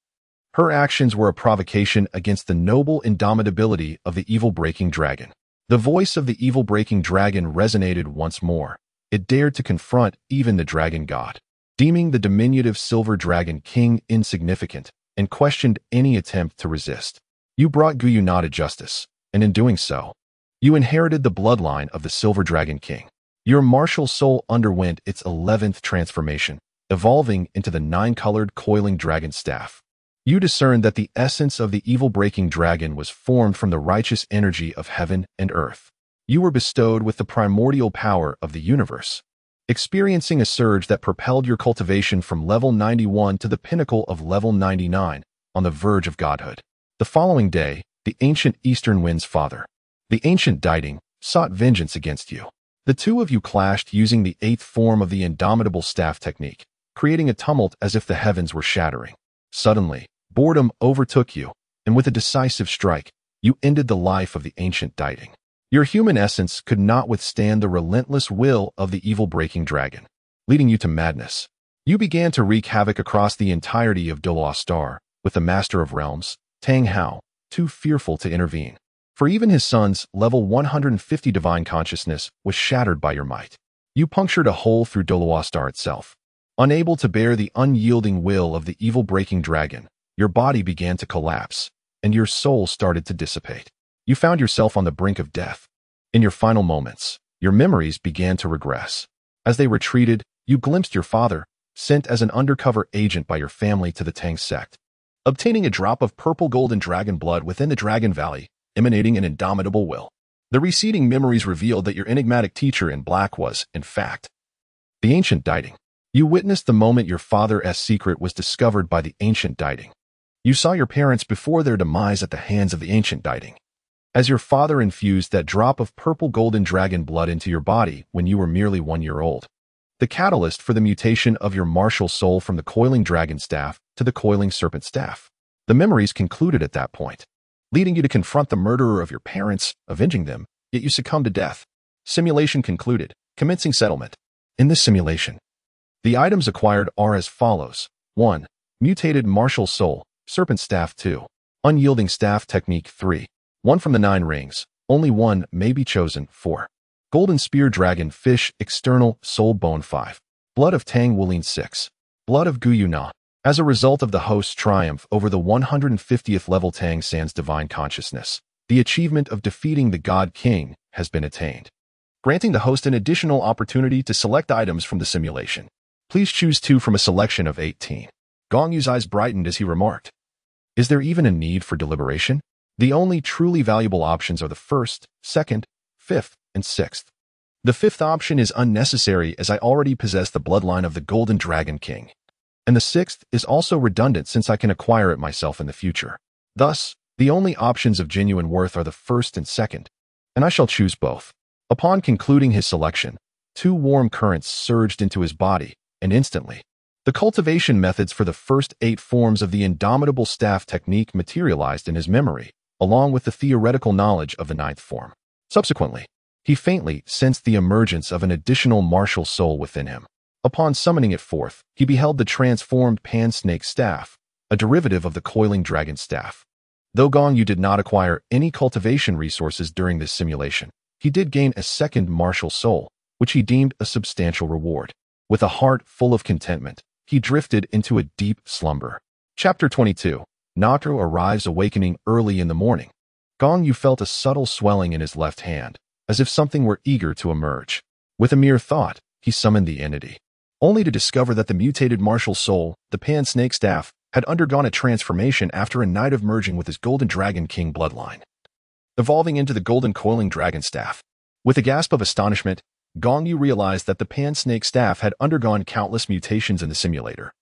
Her actions were a provocation against the noble indomitability of the evil-breaking dragon. The voice of the evil-breaking dragon resonated once more. It dared to confront even the dragon god, deeming the diminutive silver dragon king insignificant, and questioned any attempt to resist. You brought Gu Yuna to justice, and in doing so, you inherited the bloodline of the silver dragon king. Your martial soul underwent its 11th transformation, evolving into the 9-colored coiling dragon staff. You discerned that the essence of the evil-breaking dragon was formed from the righteous energy of heaven and earth. You were bestowed with the primordial power of the universe, experiencing a surge that propelled your cultivation from level 91 to the pinnacle of level 99, on the verge of godhood. The following day, the ancient eastern wind's father, the ancient Diding, sought vengeance against you. The two of you clashed using the 8th form of the indomitable staff technique, creating a tumult as if the heavens were shattering. Suddenly, boredom overtook you, and with a decisive strike, you ended the life of the ancient Diding. Your human essence could not withstand the relentless will of the evil-breaking dragon, leading you to madness. You began to wreak havoc across the entirety of Douluo Star, with the Master of Realms, Tang Hao, too fearful to intervene. For even his son's level 150 divine consciousness was shattered by your might. You punctured a hole through Douluo Star itself. Unable to bear the unyielding will of the evil-breaking dragon, your body began to collapse, and your soul started to dissipate. You found yourself on the brink of death. In your final moments, your memories began to regress. As they retreated, you glimpsed your father, sent as an undercover agent by your family to the Tang sect, obtaining a drop of purple golden dragon blood within the Dragon Valley, emanating an indomitable will. The receding memories revealed that your enigmatic teacher in black was, in fact, the ancient Diding. You witnessed the moment your father's secret was discovered by the ancient Diding. You saw your parents before their demise at the hands of the ancient Diding. As your father infused that drop of purple golden dragon blood into your body when you were merely 1 year old, the catalyst for the mutation of your martial soul from the coiling dragon staff to the coiling serpent staff. The memories concluded at that point, leading you to confront the murderer of your parents, avenging them, yet you succumbed to death. Simulation concluded, commencing settlement. In this simulation, the items acquired are as follows. 1. Mutated martial soul, serpent staff. 2. Unyielding staff technique. 3. 1 from the 9 rings, only 1 may be chosen. 4. Golden spear dragon fish external soul bone. 5. Blood of Tang Wulin. 6. Blood of Gong Yu Na. As a result of the host's triumph over the 150th level Tang San's divine consciousness, the achievement of defeating the God King has been attained, granting the host an additional opportunity to select items from the simulation. Please choose 2 from a selection of 18. Gong Yu's eyes brightened as he remarked, "Is there even a need for deliberation? The only truly valuable options are the 1st, 2nd, 5th, and 6th. The 5th option is unnecessary as I already possess the bloodline of the Golden Dragon King. And the 6th is also redundant since I can acquire it myself in the future. Thus, the only options of genuine worth are the 1st and 2nd, and I shall choose both." Upon concluding his selection, 2 warm currents surged into his body, and instantly, the cultivation methods for the first 8 forms of the indomitable staff technique materialized in his memory, along with the theoretical knowledge of the 9th form. Subsequently, he faintly sensed the emergence of an additional martial soul within him. Upon summoning it forth, he beheld the transformed pan-snake staff, a derivative of the coiling dragon staff. Though Gong Yu did not acquire any cultivation resources during this simulation, he did gain a second martial soul, which he deemed a substantial reward. With a heart full of contentment, he drifted into a deep slumber. Chapter 22. Natro arrives awakening early in the morning. Gong Yu felt a subtle swelling in his left hand, as if something were eager to emerge. With a mere thought, he summoned the entity, only to discover that the mutated martial soul, the pan-snake staff, had undergone a transformation after a night of merging with his Golden Dragon King bloodline, evolving into the Golden Coiling Dragon Staff. With a gasp of astonishment, Gong Yu realized that the pan-snake staff had undergone countless mutations in the simulator,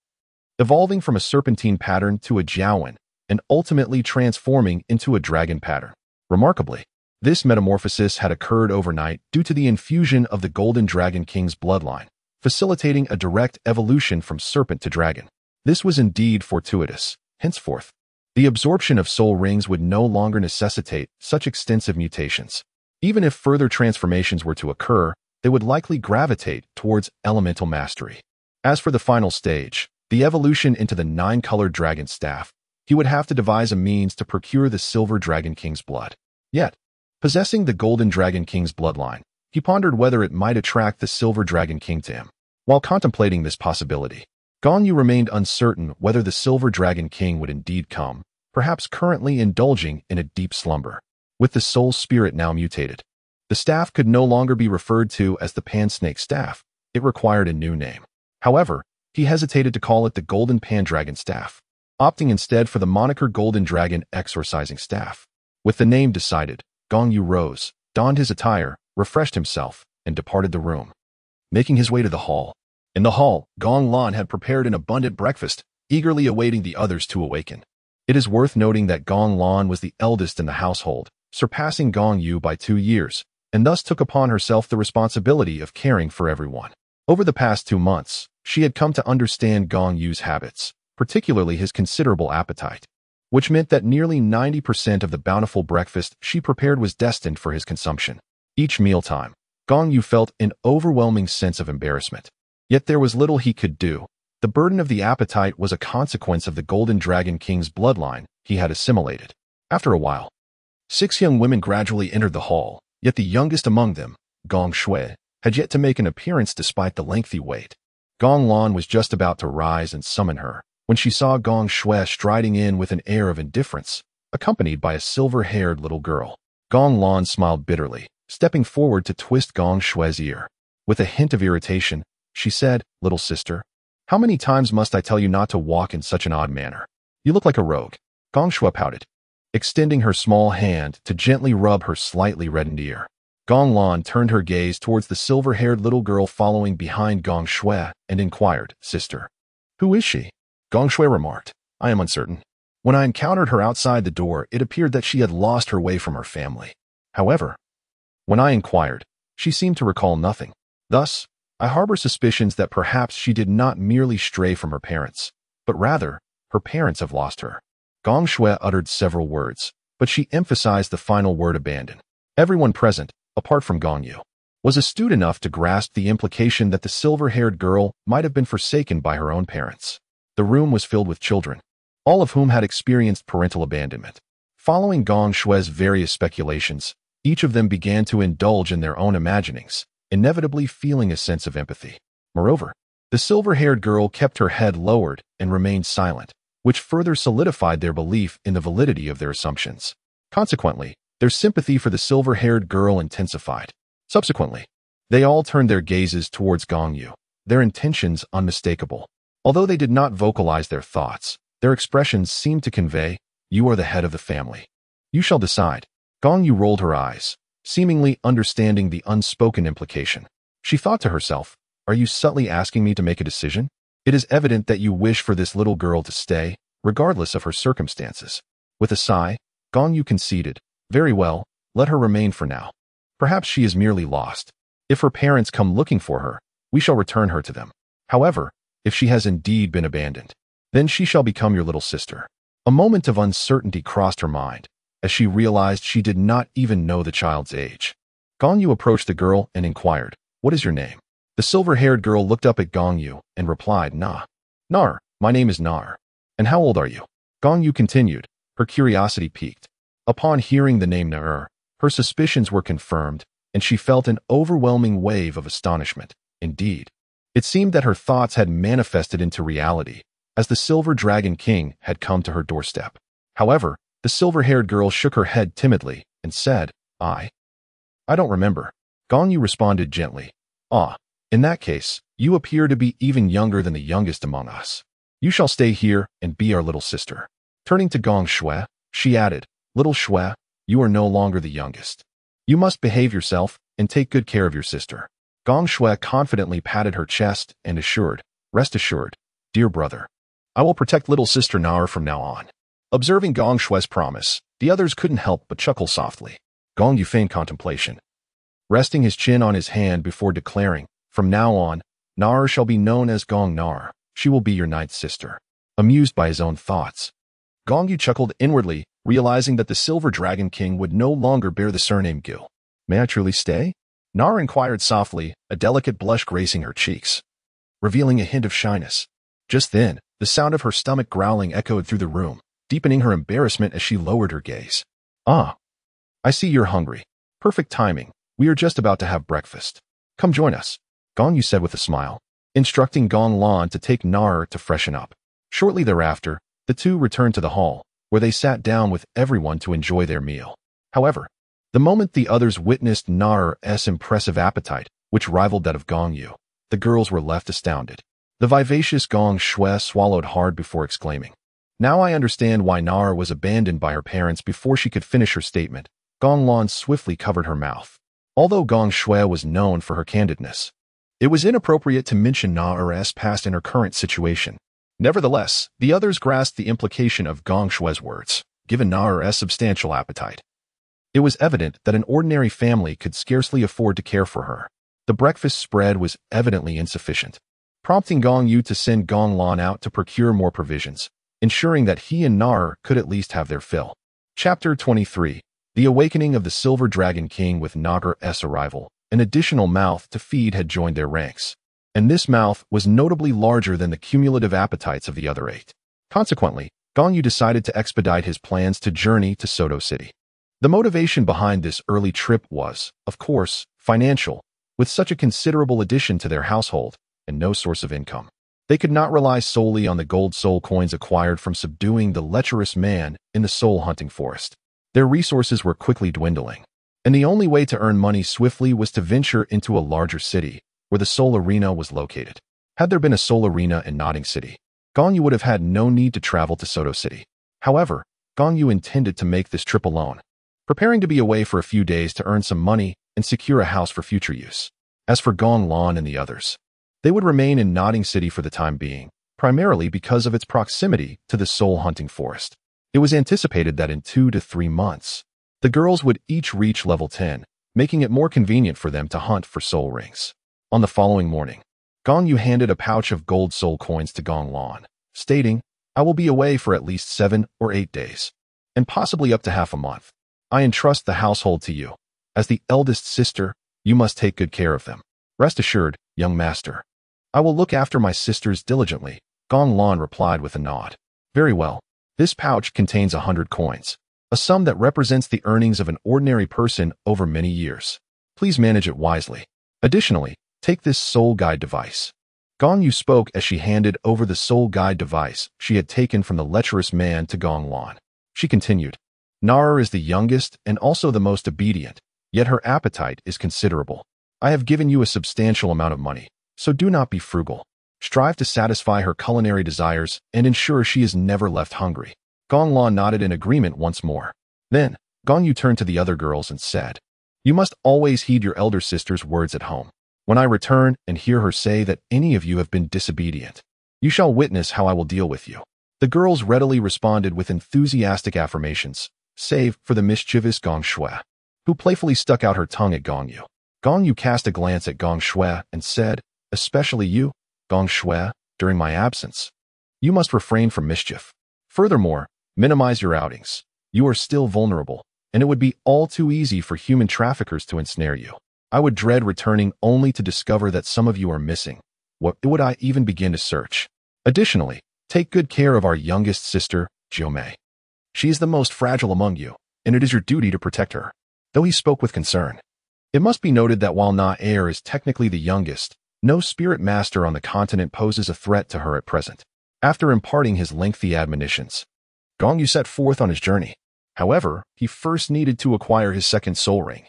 evolving from a serpentine pattern to a jiaowen, and ultimately transforming into a dragon pattern. Remarkably, this metamorphosis had occurred overnight due to the infusion of the Golden Dragon King's bloodline, facilitating a direct evolution from serpent to dragon. This was indeed fortuitous. Henceforth, the absorption of soul rings would no longer necessitate such extensive mutations. Even if further transformations were to occur, they would likely gravitate towards elemental mastery. As for the final stage, the evolution into the 9-colored dragon staff, he would have to devise a means to procure the Silver Dragon King's blood. Yet, possessing the Golden Dragon King's bloodline, he pondered whether it might attract the Silver Dragon King to him. While contemplating this possibility, Gong Yu remained uncertain whether the Silver Dragon King would indeed come, perhaps currently indulging in a deep slumber. With the soul spirit now mutated, the staff could no longer be referred to as the Pan-Snake Staff. It required a new name. However, he hesitated to call it the Golden Pan-Dragon Staff, opting instead for the moniker Golden Dragon Exorcising Staff. With the name decided, Gong Yu rose, donned his attire, refreshed himself, and departed the room, making his way to the hall. In the hall, Gong Lan had prepared an abundant breakfast, eagerly awaiting the others to awaken. It is worth noting that Gong Lan was the eldest in the household, surpassing Gong Yu by 2 years, and thus took upon herself the responsibility of caring for everyone. Over the past 2 months, she had come to understand Gong Yu's habits, particularly his considerable appetite. which meant that nearly 90% of the bountiful breakfast she prepared was destined for his consumption. Each mealtime, Gong Yu felt an overwhelming sense of embarrassment. Yet there was little he could do. The burden of the appetite was a consequence of the Golden Dragon King's bloodline he had assimilated. After a while, 6 young women gradually entered the hall, yet the youngest among them, Gong Shui, had yet to make an appearance despite the lengthy wait. Gong Lan was just about to rise and summon her, when she saw Gong Shui striding in with an air of indifference, accompanied by a silver-haired little girl. Gong Lan smiled bitterly, stepping forward to twist Gong Shui's ear. With a hint of irritation, she said, "Little sister, how many times must I tell you not to walk in such an odd manner? You look like a rogue." Gong Shui pouted, extending her small hand to gently rub her slightly reddened ear. Gong Lan turned her gaze towards the silver-haired little girl following behind Gong Shui and inquired, "Sister, who is she?" Gong Shui remarked, "I am uncertain. When I encountered her outside the door, it appeared that she had lost her way from her family. However, when I inquired, she seemed to recall nothing. Thus, I harbor suspicions that perhaps she did not merely stray from her parents, but rather, her parents have lost her." Gong Shui uttered several words, but she emphasized the final word, abandon. Everyone present, apart from Gong Yu, was astute enough to grasp the implication that the silver-haired girl might have been forsaken by her own parents. The room was filled with children, all of whom had experienced parental abandonment. Following Gong Shui's various speculations, each of them began to indulge in their own imaginings, inevitably feeling a sense of empathy. Moreover, the silver-haired girl kept her head lowered and remained silent, which further solidified their belief in the validity of their assumptions. Consequently, their sympathy for the silver-haired girl intensified. Subsequently, they all turned their gazes towards Gong Yu, their intentions unmistakable. Although they did not vocalize their thoughts, their expressions seemed to convey, "You are the head of the family. You shall decide." Gong Yu rolled her eyes, seemingly understanding the unspoken implication. She thought to herself, "Are you subtly asking me to make a decision? It is evident that you wish for this little girl to stay, regardless of her circumstances." With a sigh, Gong Yu conceded, "Very well, let her remain for now. Perhaps she is merely lost. If her parents come looking for her, we shall return her to them. However, if she has indeed been abandoned, then she shall become your little sister." A moment of uncertainty crossed her mind, as she realized she did not even know the child's age. Gong Yu approached the girl and inquired, "What is your name?" The silver-haired girl looked up at Gong Yu and replied, "Nar, my name is Nar. And how old are you?" Gong Yu continued, her curiosity piqued. Upon hearing the name Nar, her suspicions were confirmed, and she felt an overwhelming wave of astonishment. Indeed, it seemed that her thoughts had manifested into reality, as the Silver Dragon King had come to her doorstep. However, the silver-haired girl shook her head timidly and said, I don't remember." Gong Yu responded gently, "Ah, in that case, you appear to be even younger than the youngest among us. You shall stay here and be our little sister." Turning to Gong Shui, she added, "Little Shui, you are no longer the youngest. You must behave yourself and take good care of your sister." Gong Shui confidently patted her chest and assured, "Rest assured, dear brother, I will protect little sister Nar from now on." Observing Gong Shui's promise, the others couldn't help but chuckle softly. Gong Yu feigned contemplation, resting his chin on his hand before declaring, "From now on, Nar shall be known as Gong Nar. She will be your ninth sister." Amused by his own thoughts, Gong Yu chuckled inwardly, realizing that the Silver Dragon King would no longer bear the surname Gil. "May I truly stay?" Nar inquired softly, a delicate blush gracing her cheeks, revealing a hint of shyness. Just then, the sound of her stomach growling echoed through the room, deepening her embarrassment as she lowered her gaze. "Ah, I see you're hungry. Perfect timing. We are just about to have breakfast. Come join us," Gong Yu said with a smile, instructing Gong Lan to take Nar to freshen up. Shortly thereafter, the two returned to the hall, where they sat down with everyone to enjoy their meal. However, the moment the others witnessed Nar's impressive appetite, which rivaled that of Gong Yu, the girls were left astounded. The vivacious Gong Shui swallowed hard before exclaiming, "Now I understand why Nar was abandoned by her parents." Before she could finish her statement, Gong Lan swiftly covered her mouth. Although Gong Shui was known for her candidness, it was inappropriate to mention Nar's past in her current situation. Nevertheless, the others grasped the implication of Gong Shui's words, given Nar's substantial appetite. It was evident that an ordinary family could scarcely afford to care for her. The breakfast spread was evidently insufficient. Prompting Gong Yu to send Gong Lan out to procure more provisions, ensuring that he and Nar could at least have their fill. Chapter 23. The Awakening of the Silver Dragon King. With Nagar's arrival, an additional mouth to feed had joined their ranks, and this mouth was notably larger than the cumulative appetites of the other 8. Consequently, Gong Yu decided to expedite his plans to journey to Soto City. The motivation behind this early trip was, of course, financial. With such a considerable addition to their household and no source of income, they could not rely solely on the gold soul coins acquired from subduing the lecherous man in the soul-hunting forest. Their resources were quickly dwindling, and the only way to earn money swiftly was to venture into a larger city where the Soul Arena was located. Had there been a Soul Arena in Nodding City, Gong Yu would have had no need to travel to Soto City. However, Gong Yu intended to make this trip alone, preparing to be away for a few days to earn some money and secure a house for future use. As for Gong Lan and the others, they would remain in Nodding City for the time being, primarily because of its proximity to the soul-hunting forest. It was anticipated that in 2 to 3 months, the girls would each reach level 10, making it more convenient for them to hunt for soul rings. On the following morning, Gong Yu handed a pouch of gold soul coins to Gong Lan, stating, "I will be away for at least 7 or 8 days, and possibly up to half a month. I entrust the household to you. As the eldest sister, you must take good care of them. Rest assured, young master. I will look after my sisters diligently." Gong Lan replied with a nod. "Very well. This pouch contains 100 coins, a sum that represents the earnings of an ordinary person over many years. Please manage it wisely. Additionally, take this soul guide device." Gong Yu spoke as she handed over the soul guide device she had taken from the lecherous man to Gong Lan. She continued, "Nar is the youngest and also the most obedient, yet her appetite is considerable. I have given you a substantial amount of money, so do not be frugal. Strive to satisfy her culinary desires and ensure she is never left hungry." Gong Lan nodded in agreement once more. Then, Gong Yu turned to the other girls and said, "You must always heed your elder sister's words at home. When I return and hear her say that any of you have been disobedient, you shall witness how I will deal with you." The girls readily responded with enthusiastic affirmations, save for the mischievous Gong Shui, who playfully stuck out her tongue at Gong Yu. Gong Yu cast a glance at Gong Shui and said, "Especially you, Gong Shui, during my absence. You must refrain from mischief. Furthermore, minimize your outings. You are still vulnerable, and it would be all too easy for human traffickers to ensnare you. I would dread returning only to discover that some of you are missing. What would I even begin to search? Additionally, take good care of our youngest sister, Jiumei. She is the most fragile among you, and it is your duty to protect her." Though he spoke with concern, it must be noted that while Na-Er is technically the youngest, no spirit master on the continent poses a threat to her at present. After imparting his lengthy admonitions, Gong Yu set forth on his journey. However, he first needed to acquire his second soul ring.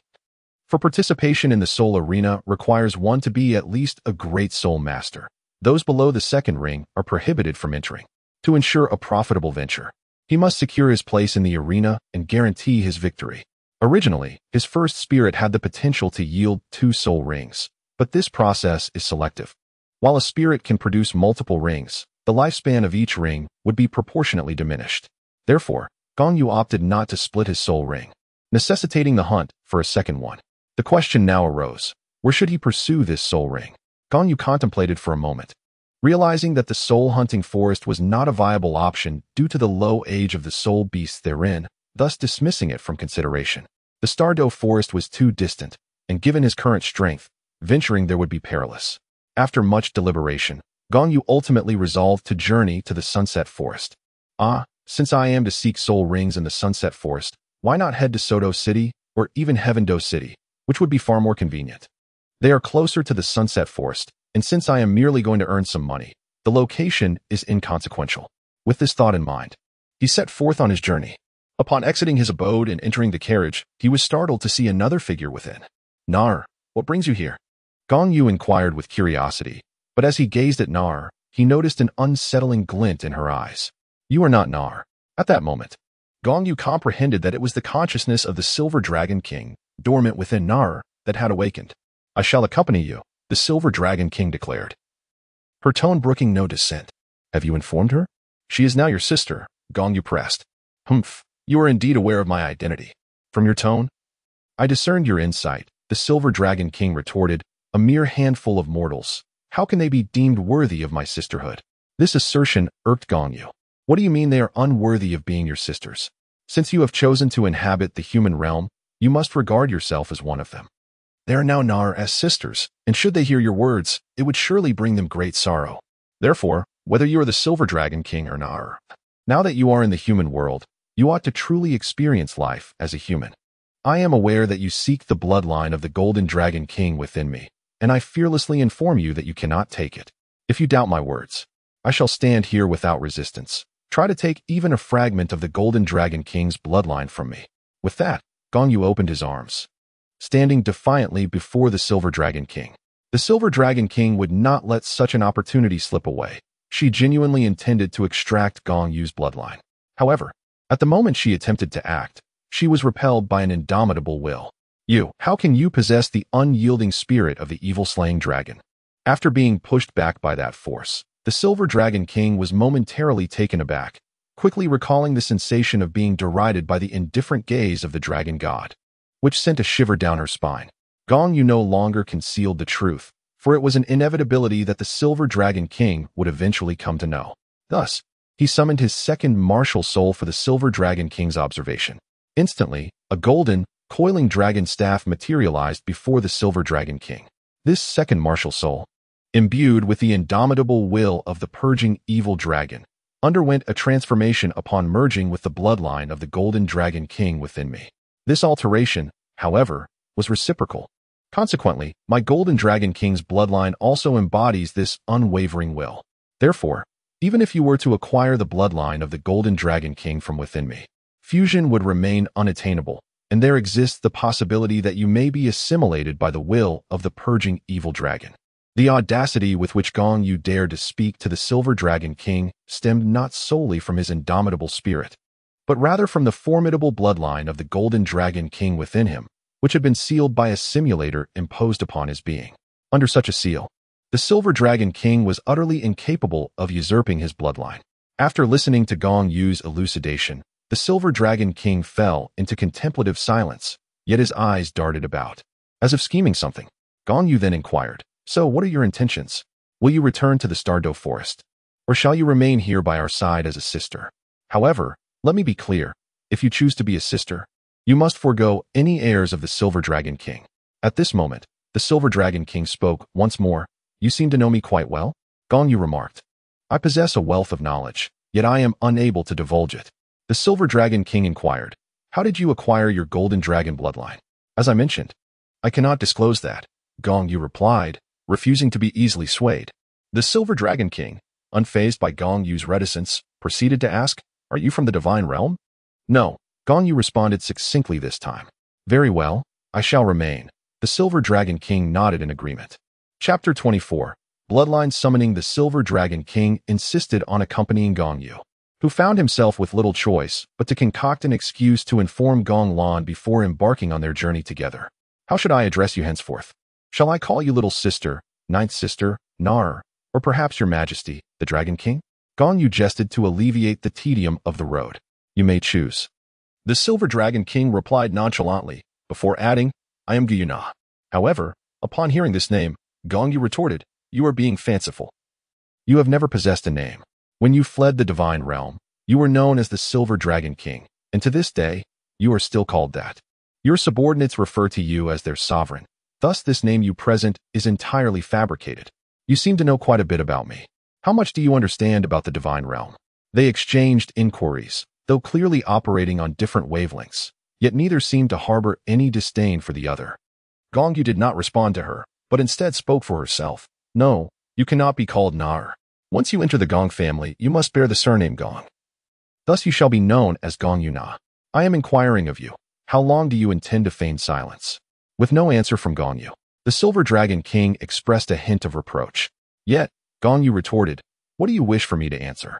For participation in the soul arena requires one to be at least a great soul master. Those below the second ring are prohibited from entering. To ensure a profitable venture, he must secure his place in the arena and guarantee his victory. Originally, his first spirit had the potential to yield 2 soul rings, but this process is selective. While a spirit can produce multiple rings, the lifespan of each ring would be proportionately diminished. Therefore, Gong Yu opted not to split his soul ring, necessitating the hunt for a second one. The question now arose, where should he pursue this soul ring? Gong Yu contemplated for a moment, realizing that the soul-hunting forest was not a viable option due to the low age of the soul beasts therein, thus dismissing it from consideration. The Stardow forest was too distant, and given his current strength, venturing there would be perilous. After much deliberation, Gong Yu ultimately resolved to journey to the Sunset Forest. Since I am to seek soul rings in the Sunset Forest, why not head to Soto City or even Heavendoe City, which would be far more convenient? They are closer to the Sunset Forest, and since I am merely going to earn some money, the location is inconsequential. With this thought in mind, he set forth on his journey. Upon exiting his abode and entering the carriage, he was startled to see another figure within. "Nar, what brings you here?" Gong Yu inquired with curiosity, but as he gazed at Nar, he noticed an unsettling glint in her eyes. "You are not Nar." At that moment, Gong Yu comprehended that it was the consciousness of the Silver Dragon King, dormant within Nar, that had awakened. "I shall accompany you," the Silver Dragon King declared, her tone brooking no dissent. "Have you informed her?" "She is now your sister," Gong Yu pressed. "Humph, you are indeed aware of my identity. From your tone, I discerned your insight," the Silver Dragon King retorted. "A mere handful of mortals. How can they be deemed worthy of my sisterhood?" This assertion irked Gong Yu. What do you mean they are unworthy of being your sisters? Since you have chosen to inhabit the human realm, you must regard yourself as one of them. They are now Nar as sisters, and should they hear your words, it would surely bring them great sorrow. Therefore, whether you are the Silver Dragon King or Nar, now that you are in the human world, you ought to truly experience life as a human. I am aware that you seek the bloodline of the Golden Dragon King within me, and I fearlessly inform you that you cannot take it. If you doubt my words, I shall stand here without resistance. Try to take even a fragment of the Golden Dragon King's bloodline from me. With that, Gong Yu opened his arms, standing defiantly before the Silver Dragon King. The Silver Dragon King would not let such an opportunity slip away. She genuinely intended to extract Gong Yu's bloodline. However, at the moment she attempted to act, she was repelled by an indomitable will. How can you possess the unyielding spirit of the evil-slaying dragon? After being pushed back by that force, the Silver Dragon King was momentarily taken aback, quickly recalling the sensation of being derided by the indifferent gaze of the dragon god, which sent a shiver down her spine. Gong Yu no longer concealed the truth, for it was an inevitability that the Silver Dragon King would eventually come to know. Thus, he summoned his second martial soul for the Silver Dragon King's observation. Instantly, a golden, coiling dragon staff materialized before the Silver Dragon King. This second martial soul, imbued with the indomitable will of the purging evil dragon, underwent a transformation upon merging with the bloodline of the Golden Dragon King within me. This alteration, however, was reciprocal. Consequently, my Golden Dragon King's bloodline also embodies this unwavering will. Therefore, even if you were to acquire the bloodline of the Golden Dragon King from within me, fusion would remain unattainable, and there exists the possibility that you may be assimilated by the will of the purging evil dragon. The audacity with which Gong Yu dared to speak to the Silver Dragon King stemmed not solely from his indomitable spirit, but rather from the formidable bloodline of the Golden Dragon King within him, which had been sealed by a simulator imposed upon his being. Under such a seal, the Silver Dragon King was utterly incapable of usurping his bloodline. After listening to Gong Yu's elucidation, the Silver Dragon King fell into contemplative silence, yet his eyes darted about, as if scheming something. Gong Yu then inquired, "So what are your intentions? Will you return to the Stardow Forest? Or shall you remain here by our side as a sister? However, let me be clear, if you choose to be a sister, you must forego any heirs of the Silver Dragon King." At this moment, the Silver Dragon King spoke once more. "You seem to know me quite well," Gong Yu remarked. "I possess a wealth of knowledge, yet I am unable to divulge it." The Silver Dragon King inquired, "How did you acquire your Golden Dragon bloodline?" "As I mentioned, I cannot disclose that," Gong Yu replied, refusing to be easily swayed. The Silver Dragon King, unfazed by Gong Yu's reticence, proceeded to ask, "Are you from the Divine Realm?" "No," Gong Yu responded succinctly this time. "Very well, I shall remain." The Silver Dragon King nodded in agreement. Chapter 24. Bloodline Summoning. The Silver Dragon King insisted on accompanying Gong Yu, who found himself with little choice but to concoct an excuse to inform Gong Lan before embarking on their journey together. "How should I address you henceforth? Shall I call you little sister, ninth sister, Nar, or perhaps your majesty, the Dragon King?" Gong Yu jested to alleviate the tedium of the road. "You may choose." The Silver Dragon King replied nonchalantly, before adding, "I am Gyuna." However, upon hearing this name, Gong Yu retorted, "You are being fanciful. You have never possessed a name. When you fled the Divine Realm, you were known as the Silver Dragon King, and to this day, you are still called that. Your subordinates refer to you as their sovereign. Thus this name you present is entirely fabricated. You seem to know quite a bit about me. How much do you understand about the Divine Realm?" They exchanged inquiries, though clearly operating on different wavelengths, yet neither seemed to harbor any disdain for the other. Gong Yu did not respond to her, but instead spoke for herself. "No, you cannot be called Nar. Once you enter the Gong family, you must bear the surname Gong. Thus you shall be known as Gong Yu Na. I am inquiring of you, how long do you intend to feign silence?" With no answer from Gong Yu, the Silver Dragon King expressed a hint of reproach. Yet, Gong Yu retorted, "What do you wish for me to answer?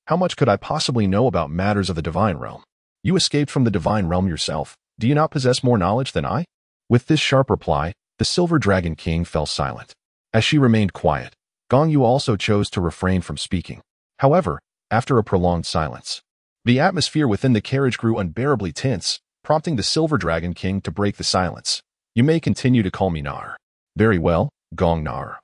How much could I possibly know about matters of the Divine Realm? You escaped from the Divine Realm yourself. Do you not possess more knowledge than I?" With this sharp reply, the Silver Dragon King fell silent. As she remained quiet, Gong Yu also chose to refrain from speaking. However, after a prolonged silence, the atmosphere within the carriage grew unbearably tense, prompting the Silver Dragon King to break the silence. "You may continue to call me Nar." "Very well, Gong Nar."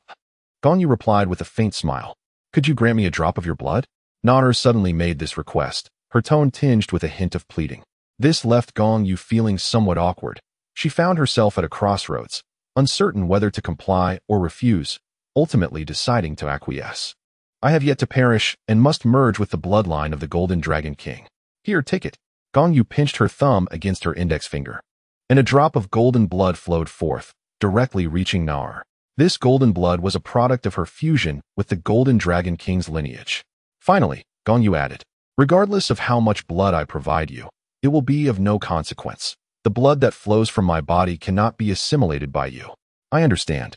Gong Yu replied with a faint smile. "Could you grant me a drop of your blood?" Nader suddenly made this request, her tone tinged with a hint of pleading. This left Gong Yu feeling somewhat awkward. She found herself at a crossroads, uncertain whether to comply or refuse, ultimately deciding to acquiesce. I have yet to perish and must merge with the bloodline of the Golden Dragon King. Here, take it. Gong Yu pinched her thumb against her index finger, and a drop of golden blood flowed forth, directly reaching Nader. This golden blood was a product of her fusion with the Golden Dragon King's lineage. Finally, Gong Yu added, regardless of how much blood I provide you, it will be of no consequence. The blood that flows from my body cannot be assimilated by you. I understand.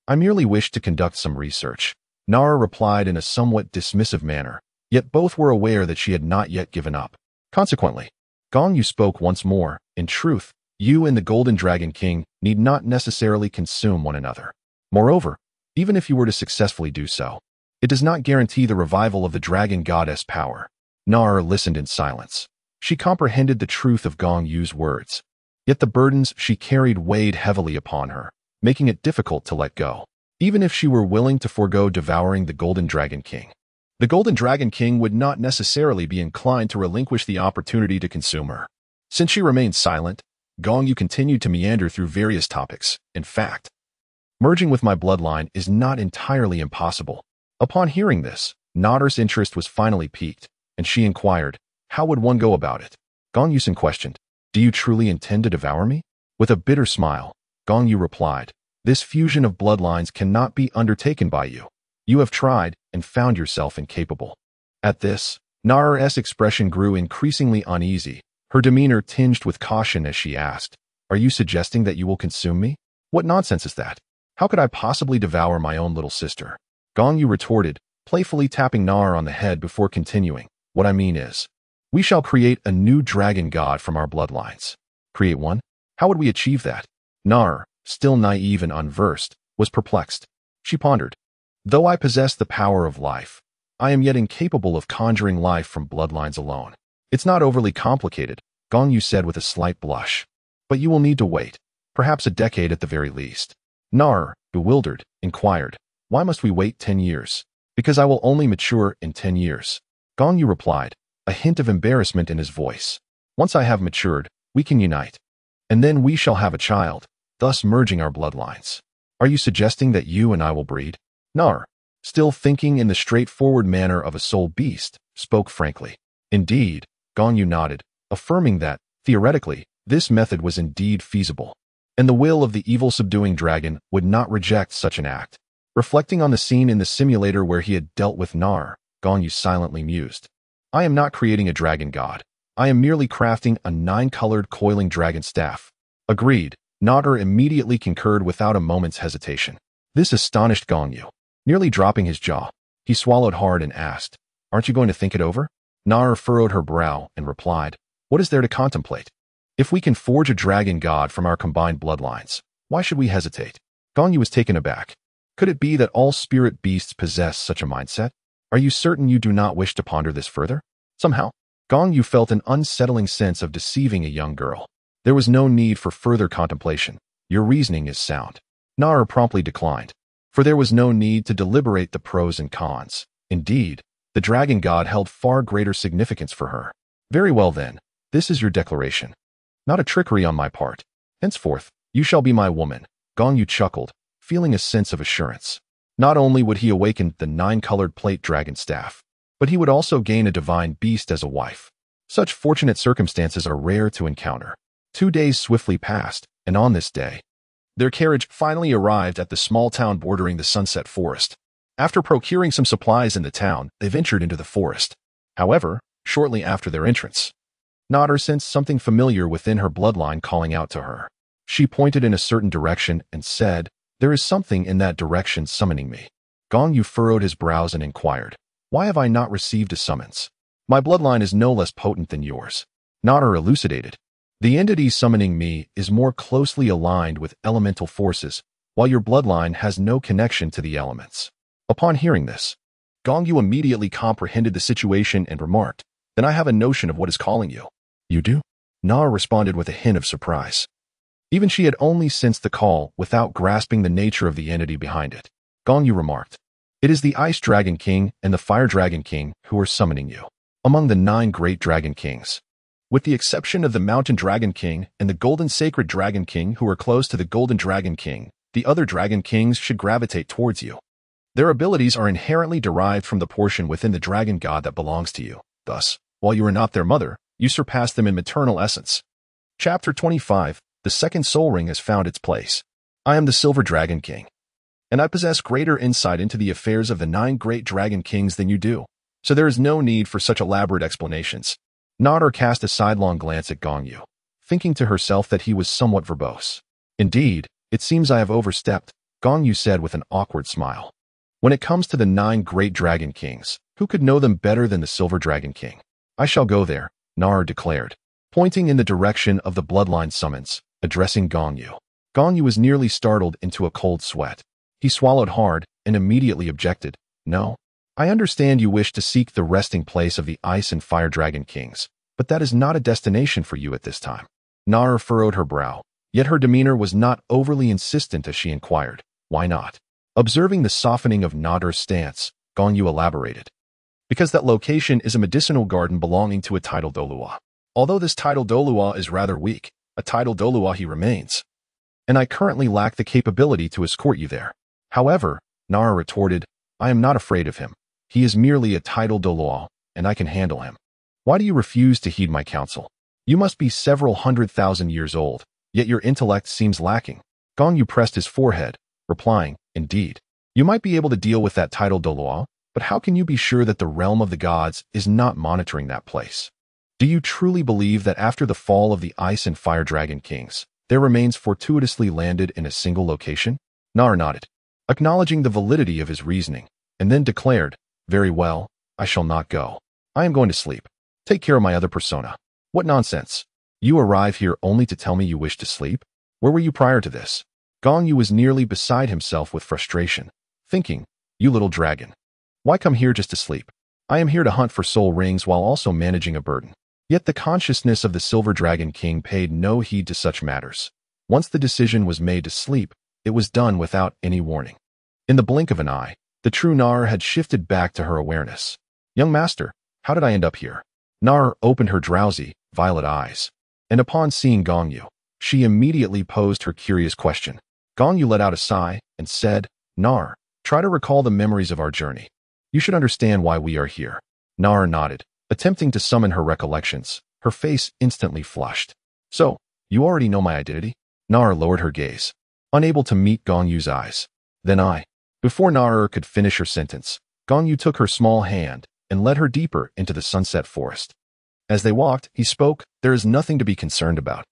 I merely wish to conduct some research. Nader replied in a somewhat dismissive manner, yet both were aware that she had not yet given up. Consequently, Gong Yu spoke once more. In truth, you and the Golden Dragon King need not necessarily consume one another. Moreover, even if you were to successfully do so, it does not guarantee the revival of the dragon goddess power. Nader listened in silence. She comprehended the truth of Gong Yu's words, yet the burdens she carried weighed heavily upon her, making it difficult to let go, even if she were willing to forego devouring the Golden Dragon King. The Golden Dragon King would not necessarily be inclined to relinquish the opportunity to consume her. Since she remained silent, Gong Yu continued to meander through various topics. In fact, merging with my bloodline is not entirely impossible. Upon hearing this, Nader's interest was finally piqued, and she inquired, how would one go about it? Gong Yu questioned, do you truly intend to devour me? With a bitter smile, Gong Yu replied, this fusion of bloodlines cannot be undertaken by you. You have tried and found yourself incapable. At this, Nader's expression grew increasingly uneasy, her demeanor tinged with caution as she asked, are you suggesting that you will consume me? What nonsense is that? How could I possibly devour my own little sister? Gong Yu retorted, playfully tapping Nader on the head before continuing, what I mean is, we shall create a new dragon god from our bloodlines. Create one? How would we achieve that? Nader, still naive and unversed, was perplexed. She pondered, though I possess the power of life, I am yet incapable of conjuring life from bloodlines alone. It's not overly complicated, Gong Yu said with a slight blush. But you will need to wait, perhaps a decade at the very least. Nader, bewildered, inquired, why must we wait 10 years? Because I will only mature in 10 years. Gong Yu replied, a hint of embarrassment in his voice. Once I have matured, we can unite. And then we shall have a child, thus merging our bloodlines. Are you suggesting that you and I will breed? Nader, still thinking in the straightforward manner of a soul beast, spoke frankly. Indeed, Gong Yu nodded, affirming that, theoretically, this method was indeed feasible, and the will of the evil-subduing dragon would not reject such an act. Reflecting on the scene in the simulator where he had dealt with Nader, Gong Yu silently mused. I am not creating a dragon god. I am merely crafting a 9-colored coiling dragon staff. Agreed, Nader immediately concurred without a moment's hesitation. This astonished Gong Yu. Nearly dropping his jaw, he swallowed hard and asked, aren't you going to think it over? Nader furrowed her brow and replied, what is there to contemplate? If we can forge a dragon god from our combined bloodlines, why should we hesitate? Gong Yu was taken aback. Could it be that all spirit beasts possess such a mindset? Are you certain you do not wish to ponder this further? Somehow, Gong Yu felt an unsettling sense of deceiving a young girl. There was no need for further contemplation. Your reasoning is sound. Nader promptly declined, for there was no need to deliberate the pros and cons. Indeed, the dragon god held far greater significance for her. Very well then, this is your declaration. Not a trickery on my part. Henceforth, you shall be my woman. Gong Yu chuckled, feeling a sense of assurance. Not only would he awaken the 9-colored plate dragon staff, but he would also gain a divine beast as a wife. Such fortunate circumstances are rare to encounter. 2 days swiftly passed, and on this day, their carriage finally arrived at the small town bordering the Sunset Forest. After procuring some supplies in the town, they ventured into the forest. However, shortly after their entrance, Nader sensed something familiar within her bloodline calling out to her. She pointed in a certain direction and said, there is something in that direction summoning me. Gong Yu furrowed his brows and inquired, why have I not received a summons? My bloodline is no less potent than yours. Nader elucidated, the entity summoning me is more closely aligned with elemental forces, while your bloodline has no connection to the elements. Upon hearing this, Gong Yu immediately comprehended the situation and remarked, then I have a notion of what is calling you. You do? Nader responded with a hint of surprise. Even she had only sensed the call without grasping the nature of the entity behind it. Gong Yu remarked, It is the Ice Dragon King and the Fire Dragon King who are summoning you. Among the 9 great Dragon Kings, with the exception of the Mountain Dragon King and the Golden Sacred Dragon King who are close to the Golden Dragon King, the other Dragon Kings should gravitate towards you. Their abilities are inherently derived from the portion within the Dragon God that belongs to you. Thus, while you are not their mother, you surpass them in maternal essence. Chapter 25. The second soul ring has found its place. I am the Silver Dragon King, and I possess greater insight into the affairs of the 9 great Dragon Kings than you do, so there is no need for such elaborate explanations. Nodder cast a sidelong glance at Gong Yu, thinking to herself that he was somewhat verbose. Indeed, it seems I have overstepped, Gong Yu said with an awkward smile. When it comes to the 9 great Dragon Kings, who could know them better than the Silver Dragon King? I shall go there, Nodder declared, pointing in the direction of the bloodline summons, addressing Gong Yu. Gong Yu was nearly startled into a cold sweat. He swallowed hard and immediately objected. No. I understand you wish to seek the resting place of the Ice and Fire Dragon Kings, but that is not a destination for you at this time. Nara furrowed her brow, yet her demeanor was not overly insistent as she inquired, why not? Observing the softening of Nodder's stance, Gong Yu elaborated. Because that location is a medicinal garden belonging to a titled Douluo. Although this titled Douluo is rather weak, a titled Douluo he remains. And I currently lack the capability to escort you there. However, Nara retorted, I am not afraid of him. He is merely a titled Douluo, and I can handle him. Why do you refuse to heed my counsel? You must be several 100,000 years old, yet your intellect seems lacking. Gong Yu pressed his forehead, replying, Indeed. You might be able to deal with that titled Douluo, but how can you be sure that the realm of the gods is not monitoring that place? Do you truly believe that after the fall of the Ice and Fire Dragon Kings, their remains fortuitously landed in a single location? Nara nodded, acknowledging the validity of his reasoning, and then declared, Very well, I shall not go. I am going to sleep. Take care of my other persona. What nonsense. You arrive here only to tell me you wish to sleep? Where were you prior to this? Gong Yu was nearly beside himself with frustration, thinking, You little dragon. Why come here just to sleep? I am here to hunt for soul rings while also managing a burden. Yet the consciousness of the Silver Dragon King paid no heed to such matters. Once the decision was made to sleep, it was done without any warning. In the blink of an eye, the true Nara had shifted back to her awareness. Young master, how did I end up here? Nara opened her drowsy, violet eyes, and upon seeing Gong Yu, she immediately posed her curious question. Gong Yu let out a sigh and said, Nara, try to recall the memories of our journey. You should understand why we are here. Nara nodded, attempting to summon her recollections. Her face instantly flushed. So, you already know my identity? Nara lowered her gaze, unable to meet Gong Yu's eyes. Then Before Nara could finish her sentence, Gong Yu took her small hand and led her deeper into the sunset forest. As they walked, he spoke, There is nothing to be concerned about.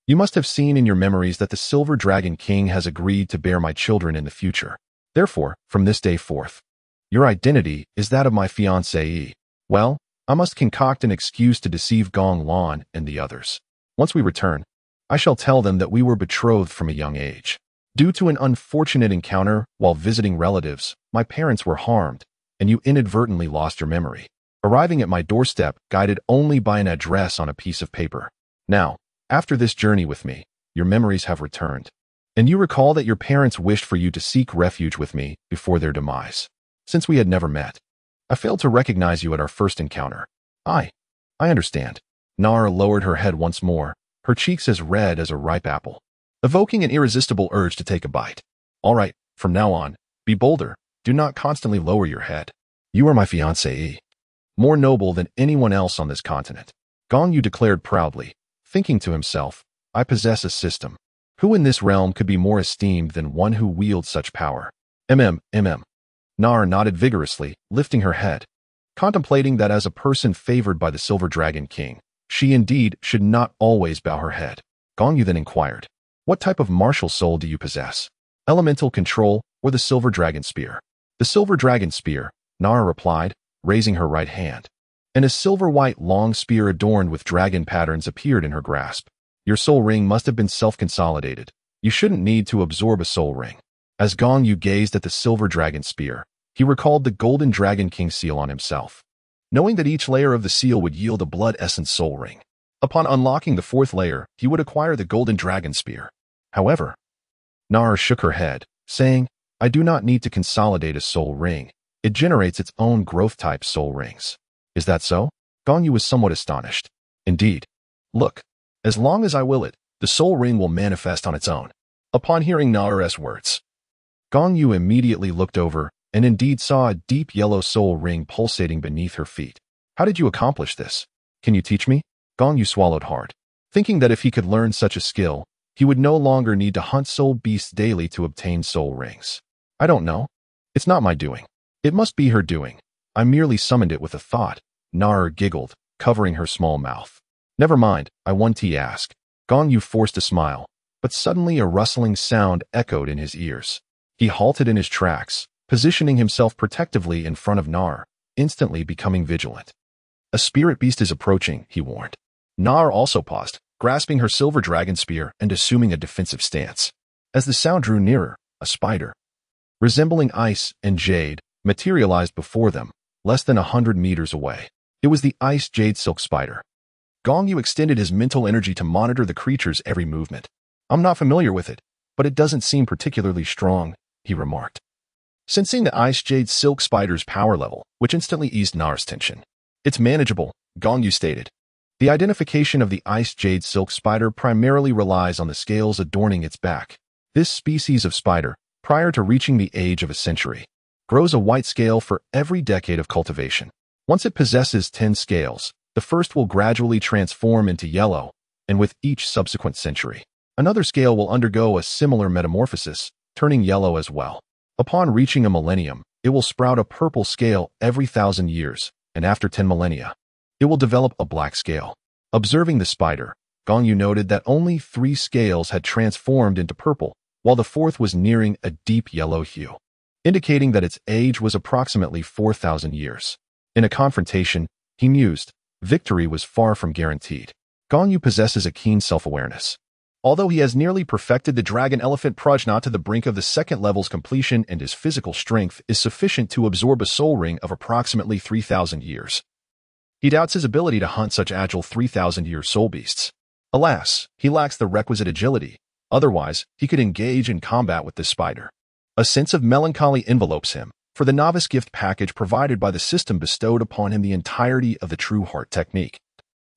You must have seen in your memories that the Silver Dragon King has agreed to bear my children in the future. Therefore, from this day forth, your identity is that of my fiancée. Well, I must concoct an excuse to deceive Gong Lan and the others. Once we return, I shall tell them that we were betrothed from a young age. Due to an unfortunate encounter while visiting relatives, my parents were harmed, and you inadvertently lost your memory, arriving at my doorstep guided only by an address on a piece of paper. Now, after this journey with me, your memories have returned, and you recall that your parents wished for you to seek refuge with me before their demise. Since we had never met, I failed to recognize you at our first encounter. I understand. Nara lowered her head once more, her cheeks as red as a ripe apple, evoking an irresistible urge to take a bite. All right, from now on, be bolder. Do not constantly lower your head. You are my fiancée, more noble than anyone else on this continent. Gong Yu declared proudly, thinking to himself, I possess a system. Who in this realm could be more esteemed than one who wields such power? Nara nodded vigorously, lifting her head, contemplating that as a person favored by the Silver Dragon King, she indeed should not always bow her head. Gong Yu then inquired, What type of martial soul do you possess? Elemental control or the Silver Dragon Spear? The Silver Dragon Spear, Nara replied, raising her right hand, and a silver-white long spear adorned with dragon patterns appeared in her grasp. Your soul ring must have been self-consolidated. You shouldn't need to absorb a soul ring. As Gong Yu gazed at the Silver Dragon Spear, he recalled the Golden Dragon King seal on himself, knowing that each layer of the seal would yield a blood essence soul ring. Upon unlocking the 4th layer, he would acquire the Golden Dragon Spear. However, Nara shook her head, saying, I do not need to consolidate a soul ring. It generates its own growth-type soul rings. Is that so? Gong Yu was somewhat astonished. Indeed. Look, as long as I will it, the soul ring will manifest on its own. Upon hearing Nara's words, Gong Yu immediately looked over and indeed saw a deep yellow soul ring pulsating beneath her feet. How did you accomplish this? Can you teach me? Gong Yu swallowed hard, thinking that if he could learn such a skill, he would no longer need to hunt soul beasts daily to obtain soul rings. I don't know. It's not my doing. It must be her doing. I merely summoned it with a thought. Nara giggled, covering her small mouth. Never mind, I want to ask. Gong Yu forced a smile, but suddenly a rustling sound echoed in his ears. He halted in his tracks, positioning himself protectively in front of Nar, instantly becoming vigilant. A spirit beast is approaching, he warned. Nar also paused, grasping her silver dragon spear and assuming a defensive stance. As the sound drew nearer, a spider, resembling ice and jade, materialized before them, less than 100 meters away. It was the ice jade silk spider. Gong Yu extended his mental energy to monitor the creature's every movement. I'm not familiar with it, but it doesn't seem particularly strong, he remarked, sensing the ice jade silk spider's power level, which instantly eased Nar's tension. It's manageable, Gong Yu stated. The identification of the ice jade silk spider primarily relies on the scales adorning its back. This species of spider, prior to reaching the age of a century, grows a white scale for every decade of cultivation. Once it possesses 10 scales, the first will gradually transform into yellow, and with each subsequent century, another scale will undergo a similar metamorphosis, turning yellow as well. Upon reaching a millennium, it will sprout a purple scale every 1,000 years, and after 10 millennia, it will develop a black scale. Observing the spider, Gong Yu noted that only 3 scales had transformed into purple, while the fourth was nearing a deep yellow hue, indicating that its age was approximately 4,000 years. In a confrontation, he mused, victory was far from guaranteed. Gong Yu possesses a keen self-awareness. Although he has nearly perfected the dragon elephant prajna to the brink of the second level's completion and his physical strength is sufficient to absorb a soul ring of approximately 3,000 years. He doubts his ability to hunt such agile 3,000-year soul beasts. Alas, he lacks the requisite agility. Otherwise, he could engage in combat with this spider. A sense of melancholy envelopes him, for the novice gift package provided by the system bestowed upon him the entirety of the True Heart technique.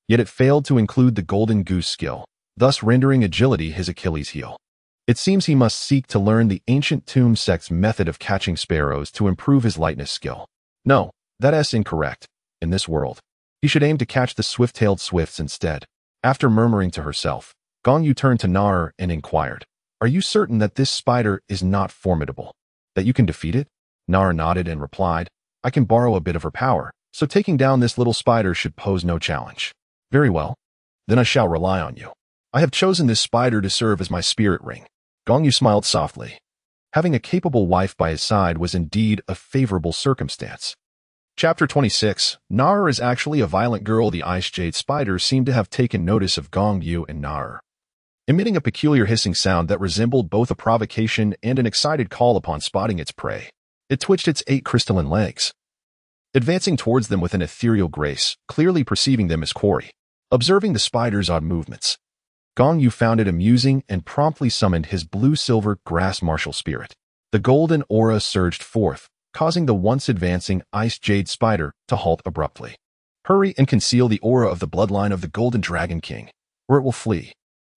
Yet it failed to include the Golden Goose skill, thus rendering agility his Achilles heel. It seems he must seek to learn the ancient Tomb sect's method of catching sparrows to improve his lightness skill. No, that's incorrect. In this world, he should aim to catch the swift-tailed swifts instead. After murmuring to herself, Gong Yu turned to Nar and inquired, "Are you certain that this spider is not formidable? That you can defeat it?" Nar nodded and replied, "I can borrow a bit of her power, so taking down this little spider should pose no challenge." "Very well. Then I shall rely on you. I have chosen this spider to serve as my spirit ring." Gong Yu smiled softly. Having a capable wife by his side was indeed a favorable circumstance. Chapter 26. Nar is actually a violent girl. The ice jade spider seemed to have taken notice of Gong Yu and Nar, emitting a peculiar hissing sound that resembled both a provocation and an excited call upon spotting its prey. It twitched its 8 crystalline legs, advancing towards them with an ethereal grace, clearly perceiving them as quarry. Observing the spider's odd movements, Gong Yu found it amusing and promptly summoned his blue-silver grass martial spirit. The golden aura surged forth, causing the once advancing ice jade spider to halt abruptly. Hurry and conceal the aura of the bloodline of the Golden Dragon King, or it will flee.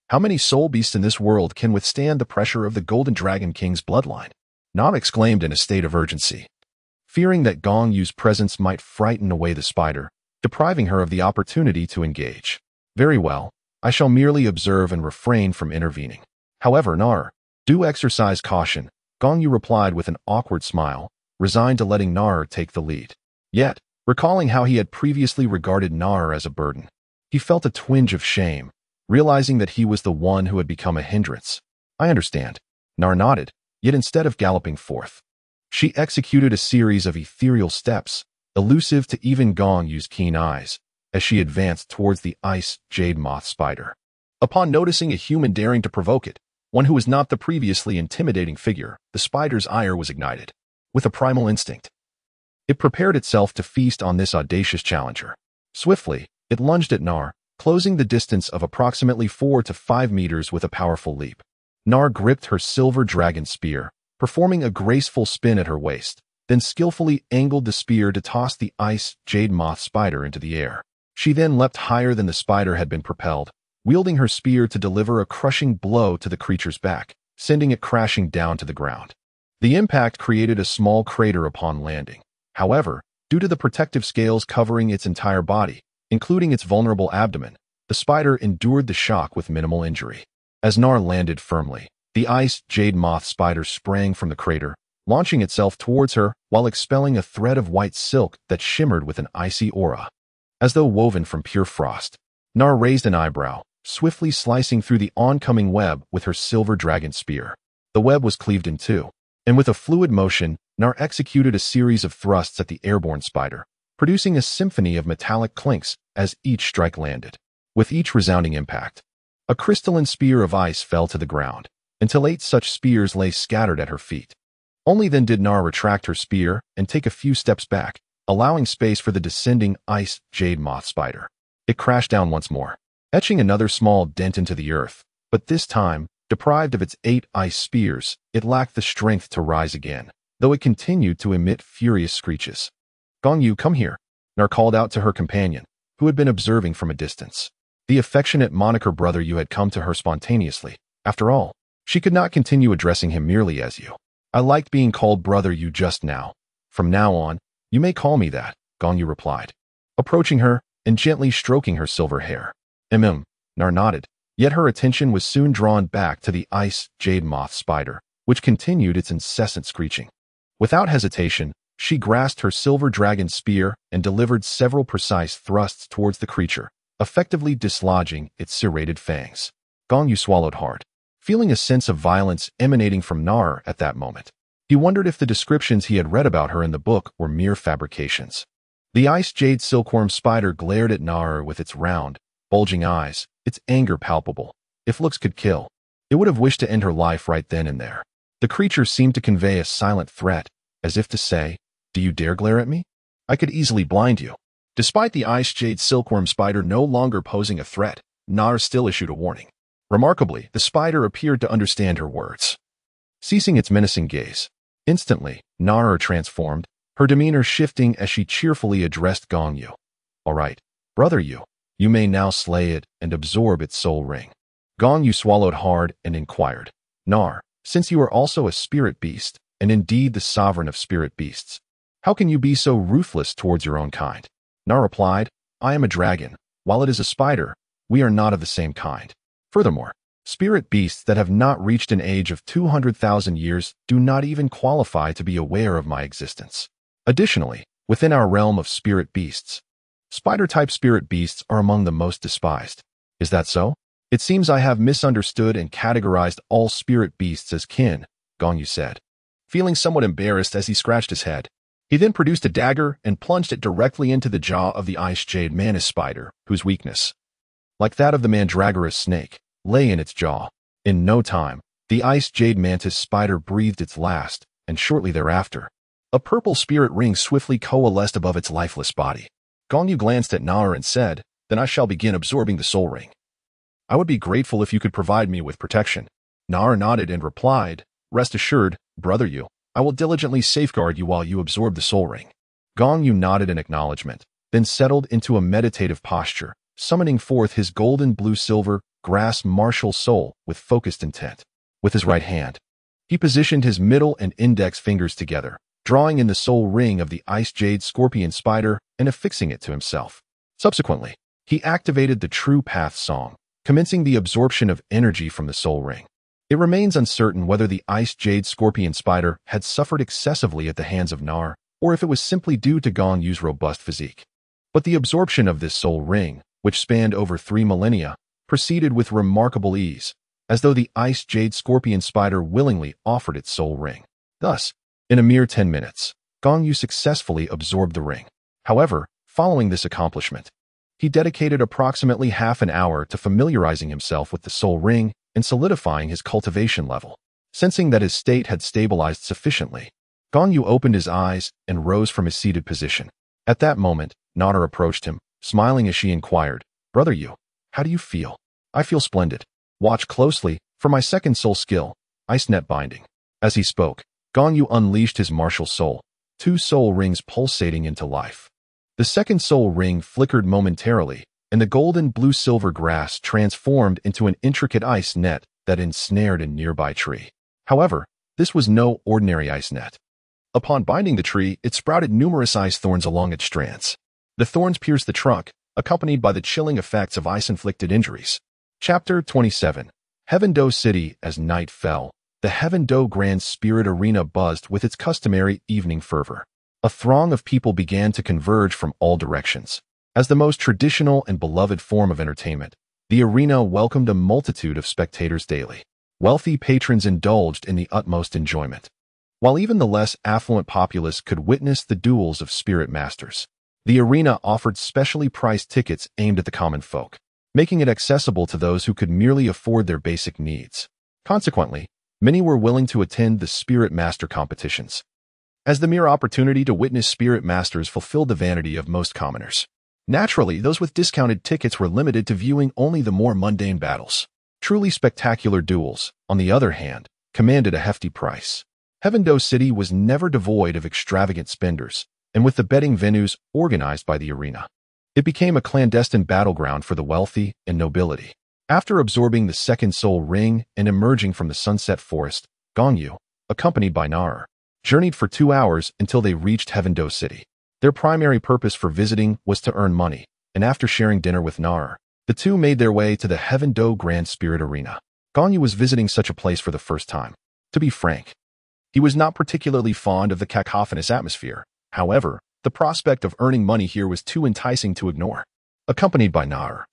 How many soul beasts in this world can withstand the pressure of the Golden Dragon King's bloodline? Nam exclaimed in a state of urgency, fearing that Gong Yu's presence might frighten away the spider, depriving her of the opportunity to engage. "Very well, I shall merely observe and refrain from intervening. However, Nar, do exercise caution," Gong Yu replied with an awkward smile, resigned to letting Nar take the lead. Yet, recalling how he had previously regarded Nar as a burden, he felt a twinge of shame, realizing that he was the one who had become a hindrance. "I understand." Nar nodded, yet instead of galloping forth, she executed a series of ethereal steps, elusive to even Gong Yu's keen eyes, as she advanced towards the ice jade moth spider. Upon noticing a human daring to provoke it, one who was not the previously intimidating figure, the spider's ire was ignited. With a primal instinct, it prepared itself to feast on this audacious challenger. Swiftly, it lunged at Nar, closing the distance of approximately 4 to 5 meters with a powerful leap. Nar gripped her silver dragon spear, performing a graceful spin at her waist, then skillfully angled the spear to toss the ice jade moth spider into the air. She then leapt higher than the spider had been propelled, wielding her spear to deliver a crushing blow to the creature's back, sending it crashing down to the ground. The impact created a small crater upon landing. However, due to the protective scales covering its entire body, including its vulnerable abdomen, the spider endured the shock with minimal injury. As Nar landed firmly, the ice jade moth spider sprang from the crater, launching itself towards her while expelling a thread of white silk that shimmered with an icy aura. As though woven from pure frost, Nar raised an eyebrow, swiftly slicing through the oncoming web with her silver dragon spear. The web was cleaved in two, and with a fluid motion, Nar executed a series of thrusts at the airborne spider, producing a symphony of metallic clinks as each strike landed. With each resounding impact, a crystalline spear of ice fell to the ground, until 8 such spears lay scattered at her feet. Only then did Nar retract her spear and take a few steps back, allowing space for the descending ice jade moth spider. It crashed down once more, etching another small dent into the earth, but this time, deprived of its 8 ice spears, it lacked the strength to rise again, though it continued to emit furious screeches. "Gong Yu, come here," Nar called out to her companion, who had been observing from a distance. The affectionate moniker Brother Yu had come to her spontaneously. After all, she could not continue addressing him merely as you. "I liked being called Brother Yu just now. From now on, you may call me that," Gong Yu replied, approaching her and gently stroking her silver hair. Nar nodded, yet her attention was soon drawn back to the ice jade moth spider, which continued its incessant screeching. Without hesitation, she grasped her silver dragon spear and delivered several precise thrusts towards the creature, effectively dislodging its serrated fangs. Gong Yu swallowed hard, feeling a sense of violence emanating from Nar at that moment. He wondered if the descriptions he had read about her in the book were mere fabrications. The ice jade silkworm spider glared at Nar with its round, bulging eyes, its anger palpable. If looks could kill, it would have wished to end her life right then and there. The creature seemed to convey a silent threat, as if to say, "Do you dare glare at me? I could easily blind you." Despite the ice jade silkworm spider no longer posing a threat, Nar still issued a warning. Remarkably, the spider appeared to understand her words. Ceasing its menacing gaze, instantly, Nar transformed, her demeanor shifting as she cheerfully addressed Gong Yu. "All right, Brother Yu, you may now slay it and absorb its soul ring." Gong Yu swallowed hard and inquired, "Nar, since you are also a spirit beast, and indeed the sovereign of spirit beasts, how can you be so ruthless towards your own kind?" Nar replied, "I am a dragon. While it is a spider, we are not of the same kind. Furthermore, spirit beasts that have not reached an age of 200,000 years do not even qualify to be aware of my existence. Additionally, within our realm of spirit beasts, spider-type spirit beasts are among the most despised." "Is that so? It seems I have misunderstood and categorized all spirit beasts as kin," Gong Yu said, feeling somewhat embarrassed as he scratched his head. He then produced a dagger and plunged it directly into the jaw of the ice jade mantis spider, whose weakness, like that of the mandragorous snake, lay in its jaw. In no time, the ice jade mantis spider breathed its last, and shortly thereafter, a purple spirit ring swiftly coalesced above its lifeless body. Gong Yu glanced at Nar and said, "Then I shall begin absorbing the soul ring. I would be grateful if you could provide me with protection." Nar nodded and replied, "Rest assured, Brother Yu, I will diligently safeguard you while you absorb the soul ring." Gong Yu nodded in acknowledgement, then settled into a meditative posture, summoning forth his golden blue-silver grass martial soul with focused intent. With his right hand, he positioned his middle and index fingers together, drawing in the soul ring of the ice jade scorpion spider and affixing it to himself. Subsequently, he activated the True Path song, commencing the absorption of energy from the soul ring. It remains uncertain whether the ice jade scorpion spider had suffered excessively at the hands of Nar, or if it was simply due to Gong Yu's robust physique. But the absorption of this soul ring, which spanned over 3 millennia, proceeded with remarkable ease, as though the ice jade scorpion spider willingly offered its soul ring. Thus, in a mere 10 minutes, Gong Yu successfully absorbed the ring. However, following this accomplishment, he dedicated approximately half an hour to familiarizing himself with the soul ring and solidifying his cultivation level. Sensing that his state had stabilized sufficiently, Gong Yu opened his eyes and rose from his seated position. At that moment, Nar approached him, smiling as she inquired, "Brother Yu, how do you feel?" "I feel splendid. Watch closely for my second soul skill, ice net binding." As he spoke, Gong Yu unleashed his martial soul, 2 soul rings pulsating into life. The second soul ring flickered momentarily, and the golden blue-silver grass transformed into an intricate ice net that ensnared a nearby tree. However, this was no ordinary ice net. Upon binding the tree, it sprouted numerous ice thorns along its strands. The thorns pierced the trunk, accompanied by the chilling effects of ice-inflicted injuries. Chapter 27. Heaven Do City. As night fell, the Heaven Do Grand Spirit Arena buzzed with its customary evening fervor. A throng of people began to converge from all directions. As the most traditional and beloved form of entertainment, the arena welcomed a multitude of spectators daily. Wealthy patrons indulged in the utmost enjoyment, while even the less affluent populace could witness the duels of spirit masters. The arena offered specially priced tickets aimed at the common folk, making it accessible to those who could merely afford their basic needs. Consequently, many were willing to attend the spirit master competitions, as the mere opportunity to witness spirit masters fulfilled the vanity of most commoners. Naturally, those with discounted tickets were limited to viewing only the more mundane battles. Truly spectacular duels, on the other hand, commanded a hefty price. Heaven Do City was never devoid of extravagant spenders, and with the betting venues organized by the arena, it became a clandestine battleground for the wealthy and nobility. After absorbing the second soul ring and emerging from the sunset forest, Gong Yu, accompanied by Nar, journeyed for 2 hours until they reached Heaven Do City. Their primary purpose for visiting was to earn money, and after sharing dinner with Nar, the two made their way to the Heaven Do Grand Spirit Arena. Gong Yu was visiting such a place for the first time. To be frank, he was not particularly fond of the cacophonous atmosphere. However, the prospect of earning money here was too enticing to ignore. Accompanied by Nar,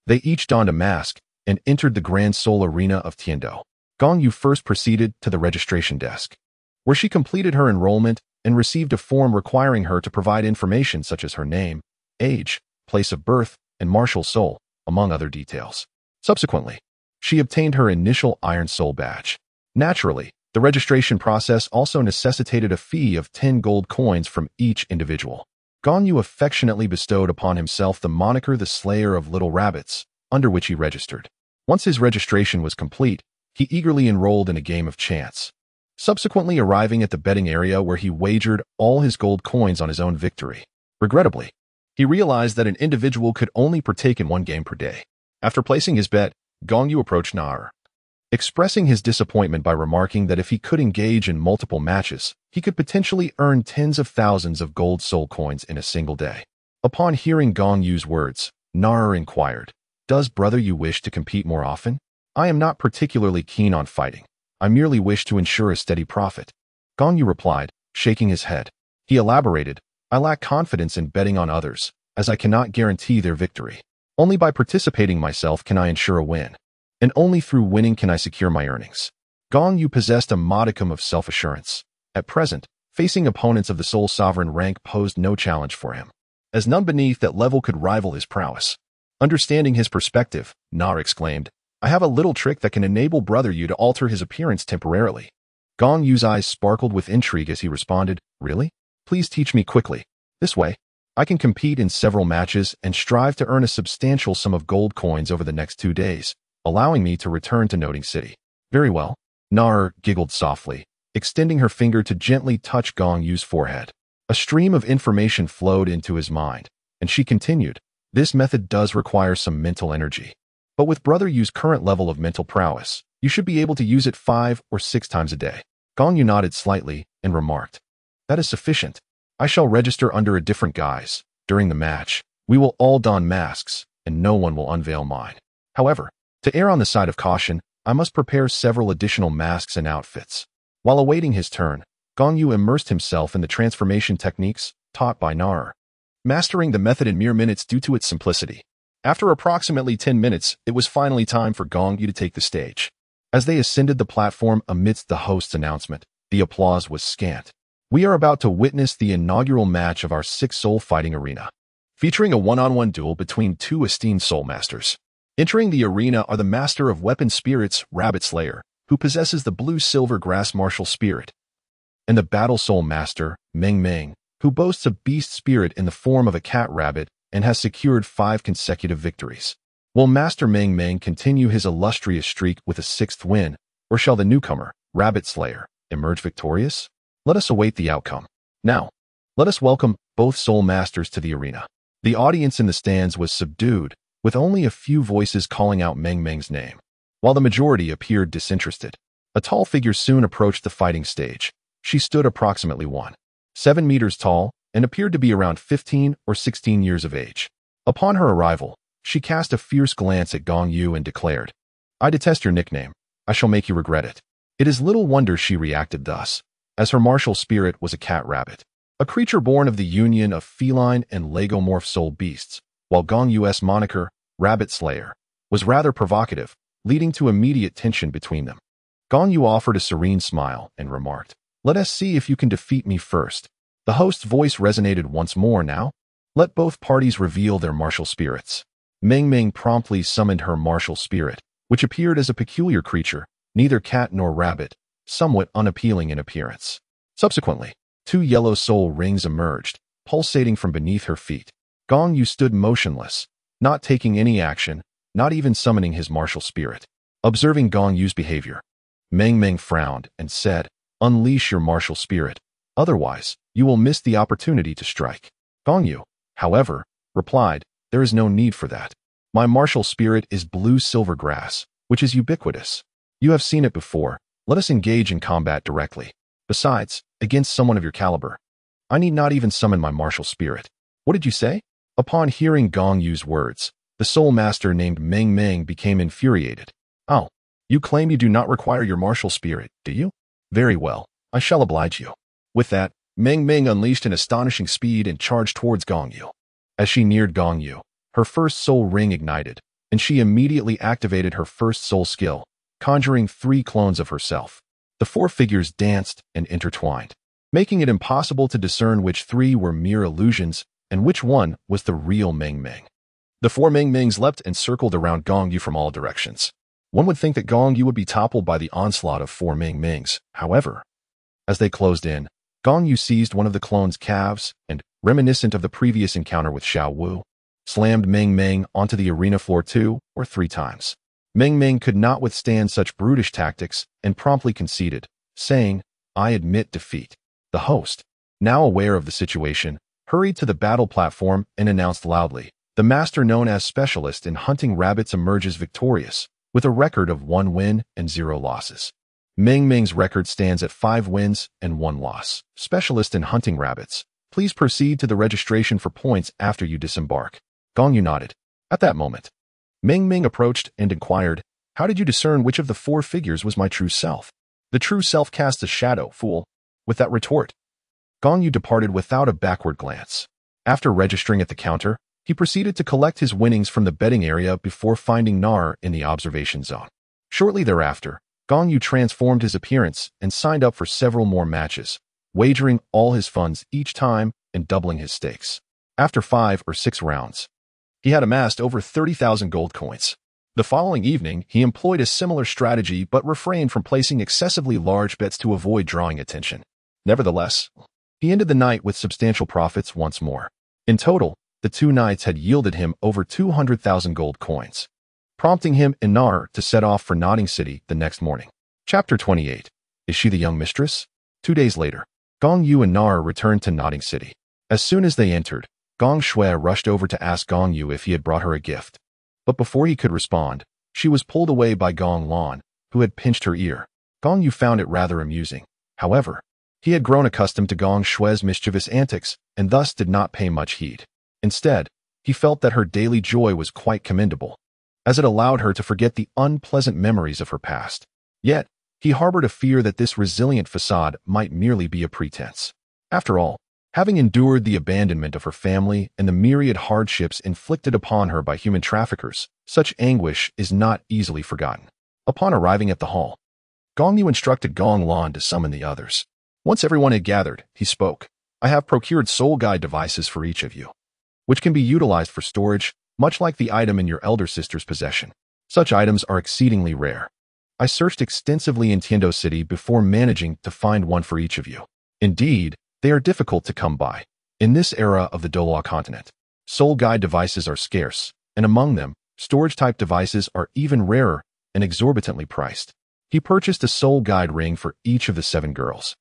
they each donned a mask and entered the Grand Soul Arena of Tiando. Gong Yu first proceeded to the registration desk, where she completed her enrollment and received a form requiring her to provide information such as her name, age, place of birth, and martial soul, among other details. Subsequently, she obtained her initial Iron Soul badge. Naturally, the registration process also necessitated a fee of 10 gold coins from each individual. Gong Yu affectionately bestowed upon himself the moniker the Slayer of Little Rabbits, under which he registered. Once his registration was complete, he eagerly enrolled in a game of chance, subsequently arriving at the betting area where he wagered all his gold coins on his own victory. Regrettably, he realized that an individual could only partake in 1 game per day. After placing his bet, Gong Yu approached Nar, expressing his disappointment by remarking that if he could engage in multiple matches, he could potentially earn tens of thousands of gold soul coins in a single day. Upon hearing Gong Yu's words, Nar inquired, "Does brother you wish to compete more often?" "I am not particularly keen on fighting. I merely wish to ensure a steady profit," Gong Yu replied, shaking his head. He elaborated, "I lack confidence in betting on others, as I cannot guarantee their victory. Only by participating myself can I ensure a win, and only through winning can I secure my earnings." Gong Yu possessed a modicum of self-assurance. At present, facing opponents of the Soul Sovereign rank posed no challenge for him, as none beneath that level could rival his prowess. Understanding his perspective, Nar exclaimed, "I have a little trick that can enable brother Yu to alter his appearance temporarily." Gong Yu's eyes sparkled with intrigue as he responded, "Really? Please teach me quickly. This way, I can compete in several matches and strive to earn a substantial sum of gold coins over the next 2 days, allowing me to return to Noting City." "Very well." Nar giggled softly, extending her finger to gently touch Gong Yu's forehead. A stream of information flowed into his mind, and she continued, "This method does require some mental energy, but with brother Yu's current level of mental prowess, you should be able to use it 5 or 6 times a day." Gong Yu nodded slightly and remarked, "That is sufficient. I shall register under a different guise. During the match, we will all don masks, and no one will unveil mine. However, to err on the side of caution, I must prepare several additional masks and outfits." While awaiting his turn, Gong Yu immersed himself in the transformation techniques taught by Nar, mastering the method in mere minutes due to its simplicity. After approximately 10 minutes, it was finally time for Gong Yu to take the stage. As they ascended the platform amidst the host's announcement, the applause was scant. "We are about to witness the inaugural match of our 6 soul fighting arena, featuring a one-on-one duel between 2 esteemed soul masters. Entering the arena are the master of weapon spirits, Rabbit Slayer, who possesses the blue-silver grass martial spirit, and the battle soul master, Meng Meng, who boasts a beast spirit in the form of a cat rabbit and has secured 5 consecutive victories. Will Master Meng Meng continue his illustrious streak with a 6th win, or shall the newcomer, Rabbit Slayer, emerge victorious? Let us await the outcome. Now, let us welcome both soul masters to the arena. The audience in the stands was subdued, with only a few voices calling out Meng Meng's name, while the majority appeared disinterested. A tall figure soon approached the fighting stage. She stood approximately 1.7 meters tall and appeared to be around 15 or 16 years of age. Upon her arrival, she cast a fierce glance at Gong Yu and declared, "I detest your nickname. I shall make you regret it." It is little wonder she reacted thus, as her martial spirit was a cat-rabbit, a creature born of the union of feline and legomorph soul beasts, while Gong Yu's moniker, Rabbit Slayer, was rather provocative, leading to immediate tension between them. Gong Yu offered a serene smile and remarked, "Let us see if you can defeat me first." The host's voice resonated once more now. Let both parties reveal their martial spirits. Meng Meng promptly summoned her martial spirit, which appeared as a peculiar creature, neither cat nor rabbit, somewhat unappealing in appearance. Subsequently, 2 yellow soul rings emerged, pulsating from beneath her feet. Gong Yu stood motionless, not taking any action, not even summoning his martial spirit. Observing Gong Yu's behavior, Meng Meng frowned and said, "Unleash your martial spirit, otherwise, you will miss the opportunity to strike." Gong Yu, however, replied, "There is no need for that. My martial spirit is blue silver grass, which is ubiquitous. You have seen it before. Let us engage in combat directly. Besides, against someone of your caliber, I need not even summon my martial spirit." "What did you say?" Upon hearing Gong Yu's words, the soul master named Meng Meng became infuriated. "Oh, you claim you do not require your martial spirit, do you? Very well, I shall oblige you." With that, Meng Meng unleashed an astonishing speed and charged towards Gong Yu. As she neared Gong Yu, her first soul ring ignited, and she immediately activated her first soul skill, conjuring 3 clones of herself. The 4 figures danced and intertwined, making it impossible to discern which 3 were mere illusions and which one was the real Meng Meng. The 4 Meng Mengs leapt and circled around Gong Yu from all directions. One would think that Gong Yu would be toppled by the onslaught of 4 Meng Mengs. However, as they closed in, Gong Yu seized one of the clone's calves and, reminiscent of the previous encounter with Xiao Wu, slammed Meng Meng onto the arena floor 2 or 3 times. Meng Meng could not withstand such brutish tactics and promptly conceded, saying, "I admit defeat." The host, now aware of the situation, hurried to the battle platform and announced loudly, "The master known as Specialist in Hunting Rabbits emerges victorious, with a record of 1 win and 0 losses. Meng Meng's record stands at 5 wins and 1 loss. Specialist in Hunting Rabbits, please proceed to the registration for points after you disembark." Gong Yu nodded. At that moment, Meng Meng approached and inquired, "How did you discern which of the 4 figures was my true self?" "The true self casts a shadow, fool." With that retort, Gong Yu departed without a backward glance. After registering at the counter, he proceeded to collect his winnings from the betting area before finding Nar in the observation zone. Shortly thereafter, Gong Yu transformed his appearance and signed up for several more matches, wagering all his funds each time and doubling his stakes. After 5 or 6 rounds, he had amassed over 30,000 gold coins. The following evening, he employed a similar strategy but refrained from placing excessively large bets to avoid drawing attention. Nevertheless, he ended the night with substantial profits once more. In total, the 2 nights had yielded him over 200,000 gold coins, prompting him and Nar to set off for Notting City the next morning. Chapter 28. Is she the young mistress? 2 days later, Gong Yu and Nar returned to Notting City. As soon as they entered, Gong Shui rushed over to ask Gong Yu if he had brought her a gift. But before he could respond, she was pulled away by Gong Lan, who had pinched her ear. Gong Yu found it rather amusing. However, he had grown accustomed to Gong Shui's mischievous antics and thus did not pay much heed. Instead, he felt that her daily joy was quite commendable, as it allowed her to forget the unpleasant memories of her past. Yet, he harbored a fear that this resilient facade might merely be a pretense. After all, having endured the abandonment of her family and the myriad hardships inflicted upon her by human traffickers, such anguish is not easily forgotten. Upon arriving at the hall, Gong Yu instructed Gong Lan to summon the others. Once everyone had gathered, he spoke. "I have procured soul guide devices for each of you, which can be utilized for storage, much like the item in your elder sister's possession. Such items are exceedingly rare. I searched extensively in Tiando City before managing to find one for each of you. Indeed, they are difficult to come by. In this era of the Douluo Continent, soul guide devices are scarce, and among them, storage-type devices are even rarer and exorbitantly priced. He purchased a soul guide ring for each of the 7 girls,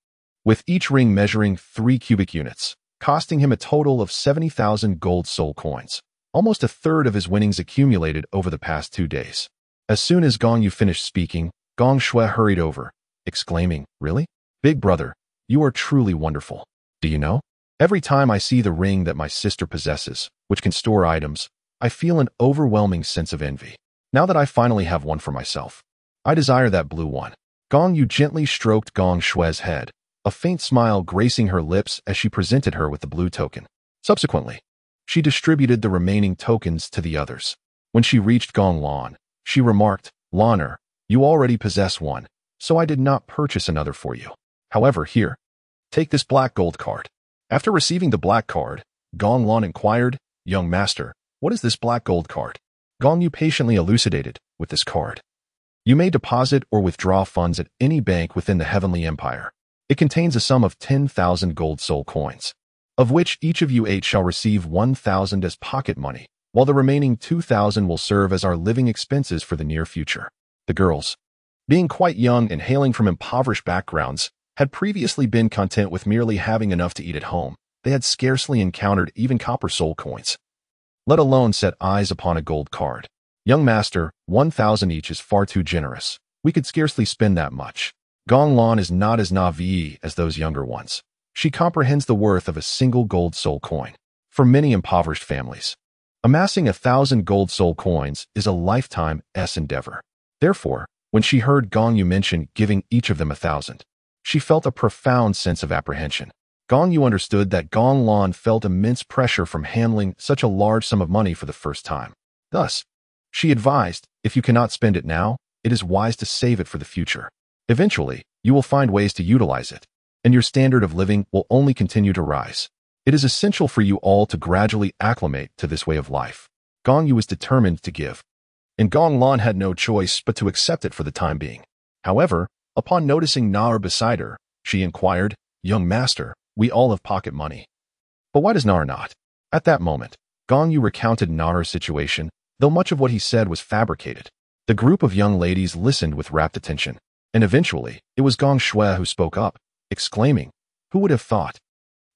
with each ring measuring 3 cubic units, costing him a total of 70,000 gold soul coins, almost a third of his winnings accumulated over the past 2 days. As soon as Gong Yu finished speaking, Gong Shui hurried over, exclaiming, "Really? Big brother, you are truly wonderful. Do you know? Every time I see the ring that my sister possesses, which can store items, I feel an overwhelming sense of envy. Now that I finally have one for myself, I desire that blue one." Gong Yu gently stroked Gong Shui's head, a faint smile gracing her lips as she presented her with the blue token. Subsequently, she distributed the remaining tokens to the others. When she reached Gong Lan, she remarked, "Lanner, you already possess one, so I did not purchase another for you. However, here, take this black gold card." After receiving the black card, Gong Lan inquired, "Young master, what is this black gold card?" Gong Yu patiently elucidated, "With this card, you may deposit or withdraw funds at any bank within the Heavenly Empire. It contains a sum of 10,000 gold soul coins, of which each of you 8 shall receive 1,000 as pocket money, while the remaining 2,000 will serve as our living expenses for the near future." The girls, being quite young and hailing from impoverished backgrounds, had previously been content with merely having enough to eat at home. They had scarcely encountered even copper soul coins, let alone set eyes upon a gold card. "Young master, 1,000 each is far too generous. We could scarcely spend that much." Gong Lan is not as naive as those younger ones. She comprehends the worth of a single gold soul coin. For many impoverished families, amassing 1,000 gold soul coins is a lifetime's endeavor. Therefore, when she heard Gong Yu mention giving each of them 1,000, she felt a profound sense of apprehension. Gong Yu understood that Gong Lan felt immense pressure from handling such a large sum of money for the first time. Thus, she advised, if you cannot spend it now, it is wise to save it for the future. Eventually, you will find ways to utilize it, and your standard of living will only continue to rise. It is essential for you all to gradually acclimate to this way of life. Gong Yu was determined to give, and Gong Lan had no choice but to accept it for the time being. However, upon noticing Nar beside her, she inquired, "Young master, we all have pocket money, but why does Nar not?" At that moment, Gong Yu recounted Nar's situation, though much of what he said was fabricated. The group of young ladies listened with rapt attention, and eventually, it was Gong Shui who spoke up, exclaiming, "Who would have thought?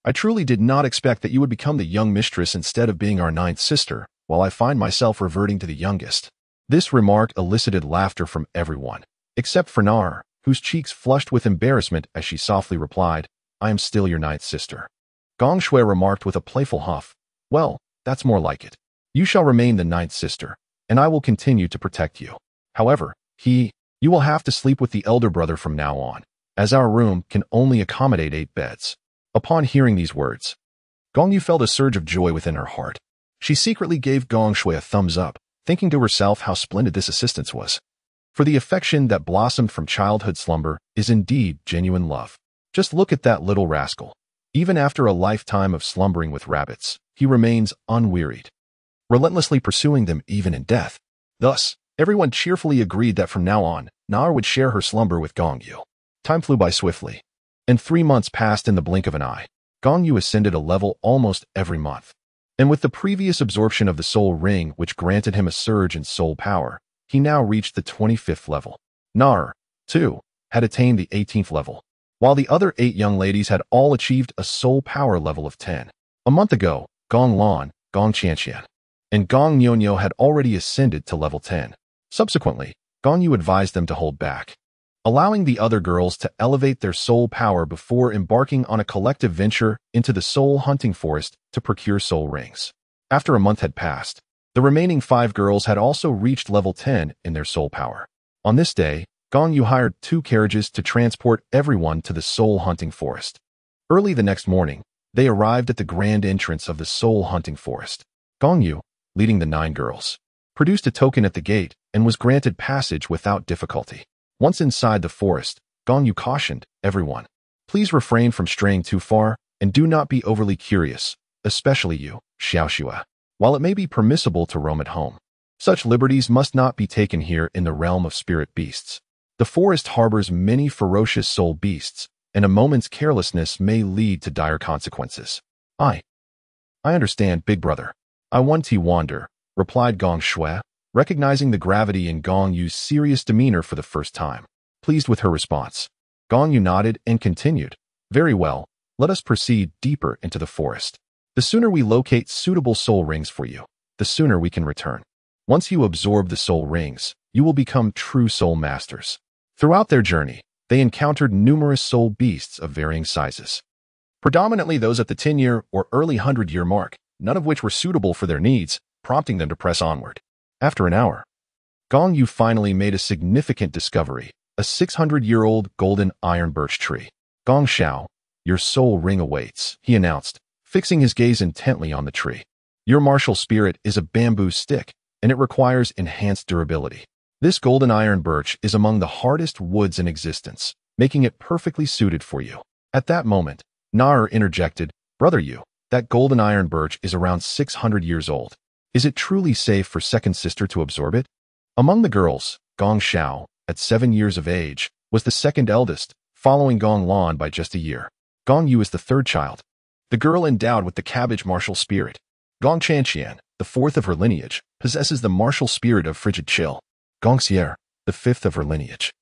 I truly did not expect that you would become the young mistress instead of being our 9th sister, while I find myself reverting to the youngest." This remark elicited laughter from everyone, except for Nar, whose cheeks flushed with embarrassment as she softly replied, "I am still your 9th sister." Gong Shui remarked with a playful huff, "Well, that's more like it. You shall remain the 9th sister, and I will continue to protect you. However, you will have to sleep with the elder brother from now on, as our room can only accommodate 8 beds." Upon hearing these words, Gong Yu felt a surge of joy within her heart. She secretly gave Gong Shui a thumbs up, thinking to herself how splendid this assistance was. For the affection that blossomed from childhood slumber is indeed genuine love. Just look at that little rascal. Even after a lifetime of slumbering with rabbits, he remains unwearied, relentlessly pursuing them even in death. Thus, everyone cheerfully agreed that from now on, Nar would share her slumber with Gong Yu. Time flew by swiftly, and 3 months passed in the blink of an eye. Gong Yu ascended a level almost every month, and with the previous absorption of the soul ring which granted him a surge in soul power, he now reached the 25th level. Nar, too, had attained the 18th level, while the other 8 young ladies had all achieved a soul power level of 10. A month ago, Gong Lan, Gong Qianqian, and Gong Nyonyo had already ascended to level 10. Subsequently, Gong Yu advised them to hold back, allowing the other girls to elevate their soul power before embarking on a collective venture into the soul hunting forest to procure soul rings. After a month had passed, the remaining 5 girls had also reached level 10 in their soul power. On this day, Gong Yu hired 2 carriages to transport everyone to the soul hunting forest. Early the next morning, they arrived at the grand entrance of the soul hunting forest. Gong Yu, leading the 9 girls, produced a token at the gate and was granted passage without difficulty. Once inside the forest, Gong Yu cautioned everyone, "Please refrain from straying too far and do not be overly curious, especially you, Xiaoxua. While it may be permissible to roam at home, such liberties must not be taken here in the realm of spirit beasts. The forest harbors many ferocious soul beasts, and a moment's carelessness may lead to dire consequences." I understand, big brother. I want to wander," replied Gong Shui, recognizing the gravity in Gong Yu's serious demeanor for the first time. Pleased with her response, Gong Yu nodded and continued, "Very well, let us proceed deeper into the forest. The sooner we locate suitable soul rings for you, the sooner we can return. Once you absorb the soul rings, you will become true soul masters." Throughout their journey, they encountered numerous soul beasts of varying sizes, predominantly those at the 10-year or early 100-year mark, none of which were suitable for their needs, prompting them to press onward. After an hour, Gong Yu finally made a significant discovery, a 600-year-old golden iron birch tree. "Gong Xiao, your soul ring awaits," he announced, fixing his gaze intently on the tree. "Your martial spirit is a bamboo stick, and it requires enhanced durability. This golden iron birch is among the hardest woods in existence, making it perfectly suited for you." At that moment, Nar interjected, "Brother Yu, that golden iron birch is around 600 years old. Is it truly safe for second sister to absorb it?" Among the girls, Gong Xiao, at 7 years of age, was the second eldest, following Gong Lan by just a year. Gong Yu is the third child, the girl endowed with the cabbage martial spirit. Gong Chanqian, the fourth of her lineage, possesses the martial spirit of frigid chill. Gong Xier, the fifth of her lineage,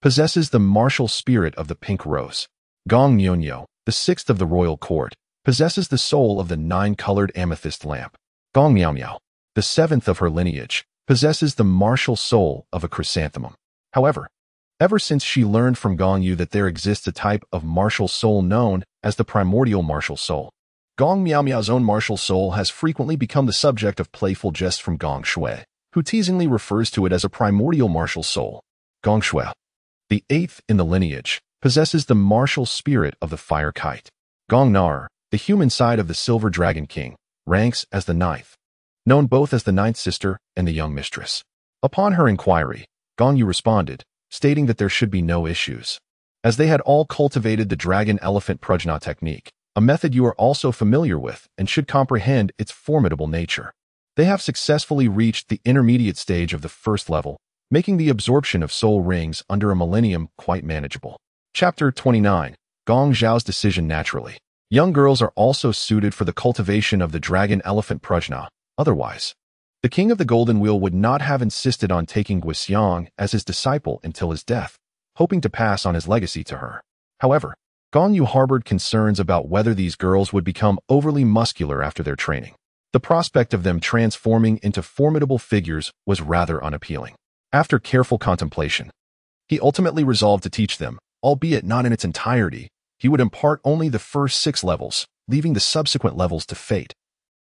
possesses the martial spirit of the pink rose. Gong Nyonyo, the sixth of the royal court, possesses the soul of the 9-colored amethyst lamp. Gong Miao Miao, the seventh of her lineage, possesses the martial soul of a chrysanthemum. However, ever since she learned from Gong Yu that there exists a type of martial soul known as the primordial martial soul, Gong Miao Miao's own martial soul has frequently become the subject of playful jests from Gong Shui, who teasingly refers to it as a primordial martial soul. Gong Shui, the eighth in the lineage, possesses the martial spirit of the fire kite. Gong Nar, the human side of the Silver Dragon King, ranks as the ninth, known both as the ninth sister and the young mistress. Upon her inquiry, Gong Yu responded, stating that there should be no issues, as they had all cultivated the dragon elephant prajna technique, a method you are also familiar with and should comprehend its formidable nature. They have successfully reached the intermediate stage of the first level, making the absorption of soul rings under a millennium quite manageable. Chapter 29. Gong Zhao's decision naturally. Young girls are also suited for the cultivation of the dragon elephant prajna. Otherwise, the king of the Golden Wheel would not have insisted on taking Guixiang as his disciple until his death, hoping to pass on his legacy to her. However, Gong Yu harbored concerns about whether these girls would become overly muscular after their training. The prospect of them transforming into formidable figures was rather unappealing. After careful contemplation, he ultimately resolved to teach them, albeit not in its entirety. He would impart only the first 6 levels, leaving the subsequent levels to fate,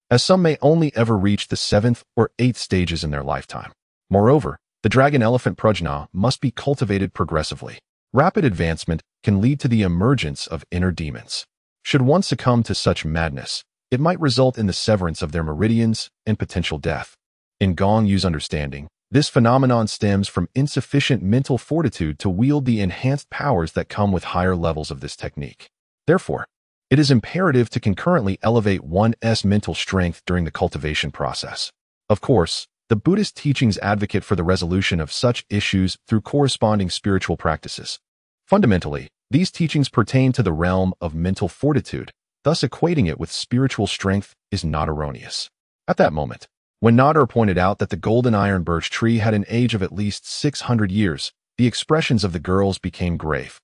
as some may only ever reach the 7th or 8th stages in their lifetime. Moreover, the dragon elephant prajna must be cultivated progressively. Rapid advancement can lead to the emergence of inner demons. Should one succumb to such madness, it might result in the severance of their meridians and potential death. In Gong Yu's understanding, this phenomenon stems from insufficient mental fortitude to wield the enhanced powers that come with higher levels of this technique. Therefore, it is imperative to concurrently elevate one's mental strength during the cultivation process. Of course, the Buddhist teachings advocate for the resolution of such issues through corresponding spiritual practices. Fundamentally, these teachings pertain to the realm of mental fortitude, thus equating it with spiritual strength is not erroneous. At that moment, when Nader pointed out that the golden iron birch tree had an age of at least 600 years, the expressions of the girls became grave.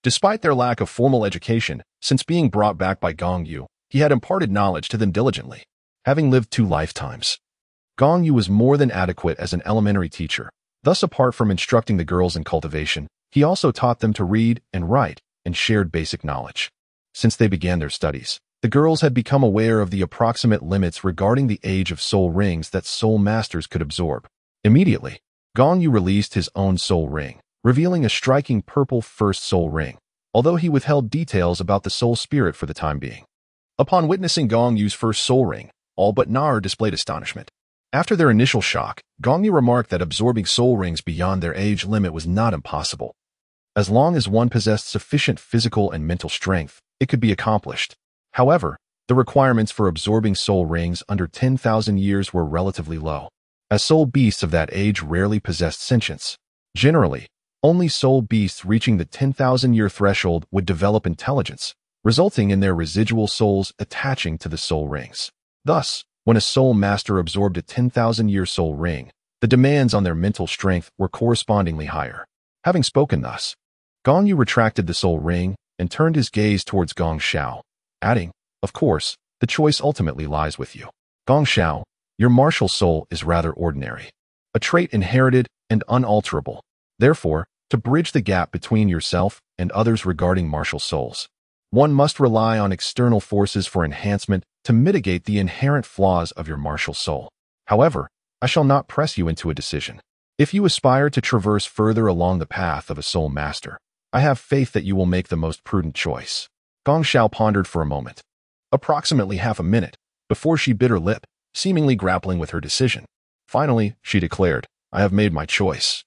Despite their lack of formal education, since being brought back by Gong Yu, he had imparted knowledge to them diligently. Having lived 2 lifetimes, Gong Yu was more than adequate as an elementary teacher. Thus, apart from instructing the girls in cultivation, he also taught them to read and write and shared basic knowledge. Since they began their studies, the girls had become aware of the approximate limits regarding the age of soul rings that soul masters could absorb. Immediately, Gong Yu released his own soul ring, revealing a striking purple first soul ring, although he withheld details about the soul spirit for the time being. Upon witnessing Gong Yu's first soul ring, all but Nar displayed astonishment. After their initial shock, Gong Yu remarked that absorbing soul rings beyond their age limit was not impossible. As long as one possessed sufficient physical and mental strength, it could be accomplished. However, the requirements for absorbing soul rings under 10,000 years were relatively low, as soul beasts of that age rarely possessed sentience. Generally, only soul beasts reaching the 10,000-year threshold would develop intelligence, resulting in their residual souls attaching to the soul rings. Thus, when a soul master absorbed a 10,000-year soul ring, the demands on their mental strength were correspondingly higher. Having spoken thus, Gong Yu retracted the soul ring and turned his gaze towards Gong Xiao, adding, "Of course, the choice ultimately lies with you. Gong Xiao, your martial soul is rather ordinary, a trait inherited and unalterable. Therefore, to bridge the gap between yourself and others regarding martial souls, one must rely on external forces for enhancement to mitigate the inherent flaws of your martial soul. However, I shall not press you into a decision. If you aspire to traverse further along the path of a soul master, I have faith that you will make the most prudent choice." Gong Xiao pondered for a moment, approximately half a minute, before she bit her lip, seemingly grappling with her decision. Finally, she declared, "I have made my choice.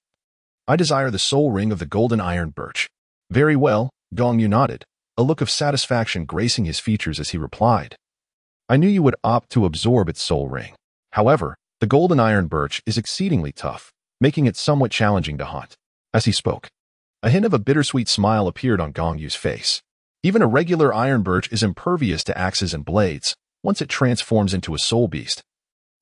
I desire the soul ring of the golden iron birch." "Very well," Gong Yu nodded, a look of satisfaction gracing his features as he replied. "I knew you would opt to absorb its soul ring. However, the golden iron birch is exceedingly tough, making it somewhat challenging to hunt." As he spoke, a hint of a bittersweet smile appeared on Gong Yu's face. Even a regular iron birch is impervious to axes and blades once it transforms into a soul beast.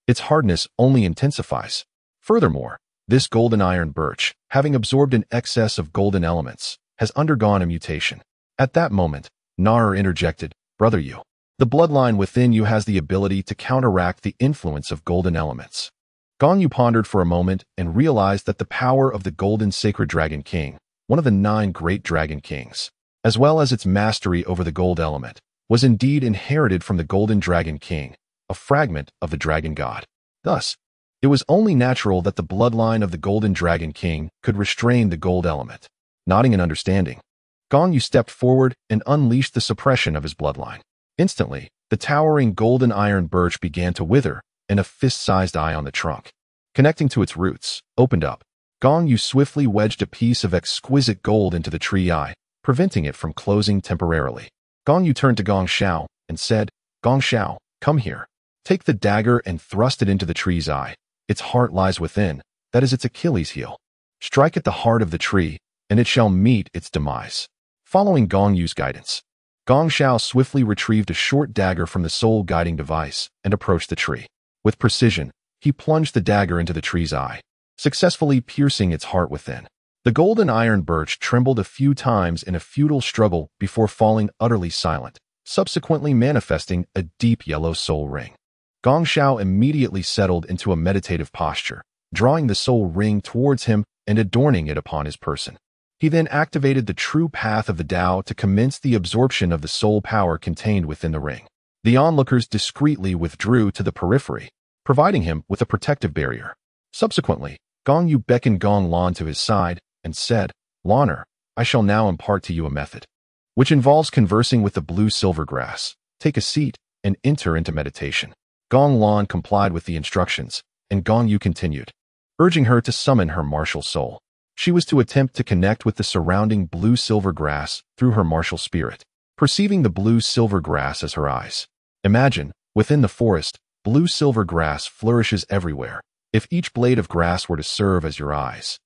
Its hardness only intensifies. Furthermore, this golden iron birch, having absorbed an excess of golden elements, has undergone a mutation. At that moment, Nar interjected, "Brother Yu, the bloodline within you has the ability to counteract the influence of golden elements." Gong Yu pondered for a moment and realized that the power of the golden sacred dragon king, one of the 9 great dragon kings, as well as its mastery over the gold element, was indeed inherited from the golden dragon king, a fragment of the dragon god. Thus, it was only natural that the bloodline of the golden dragon king could restrain the gold element. Nodding in understanding, Gong Yu stepped forward and unleashed the suppression of his bloodline. Instantly, the towering golden iron birch began to wither, and a fist-sized eye on the trunk, connecting to its roots, opened up. Gong Yu swiftly wedged a piece of exquisite gold into the tree eye, preventing it from closing temporarily. Gong Yu turned to Gong Xiao and said, "Gong Xiao, come here. Take the dagger and thrust it into the tree's eye. Its heart lies within, that is its Achilles heel. Strike at the heart of the tree, and it shall meet its demise." Following Gong Yu's guidance, Gong Xiao swiftly retrieved a short dagger from the soul guiding device and approached the tree. With precision, he plunged the dagger into the tree's eye, successfully piercing its heart within. The golden iron birch trembled a few times in a futile struggle before falling utterly silent, subsequently manifesting a deep yellow soul ring. Gong Xiao immediately settled into a meditative posture, drawing the soul ring towards him and adorning it upon his person. He then activated the true path of the Tao to commence the absorption of the soul power contained within the ring. The onlookers discreetly withdrew to the periphery, providing him with a protective barrier. Subsequently, Gong Yu beckoned Gong Lan to his side and said, "Lanner, I shall now impart to you a method, which involves conversing with the blue silver grass. Take a seat and enter into meditation." Gong Lan complied with the instructions, and Gong Yu continued, urging her to summon her martial soul. She was to attempt to connect with the surrounding blue-silver grass through her martial spirit, perceiving the blue-silver grass as her eyes. Imagine, within the forest, blue-silver grass flourishes everywhere. If each blade of grass were to serve as your eyes,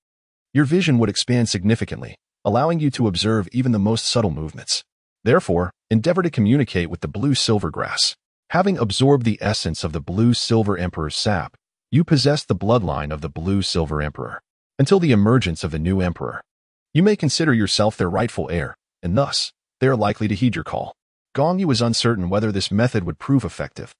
your vision would expand significantly, allowing you to observe even the most subtle movements. Therefore, endeavor to communicate with the blue-silver grass. Having absorbed the essence of the blue-silver emperor's sap, you possess the bloodline of the blue-silver emperor. Until the emergence of the new emperor, you may consider yourself their rightful heir, and thus, they are likely to heed your call. Gong Yu was uncertain whether this method would prove effective.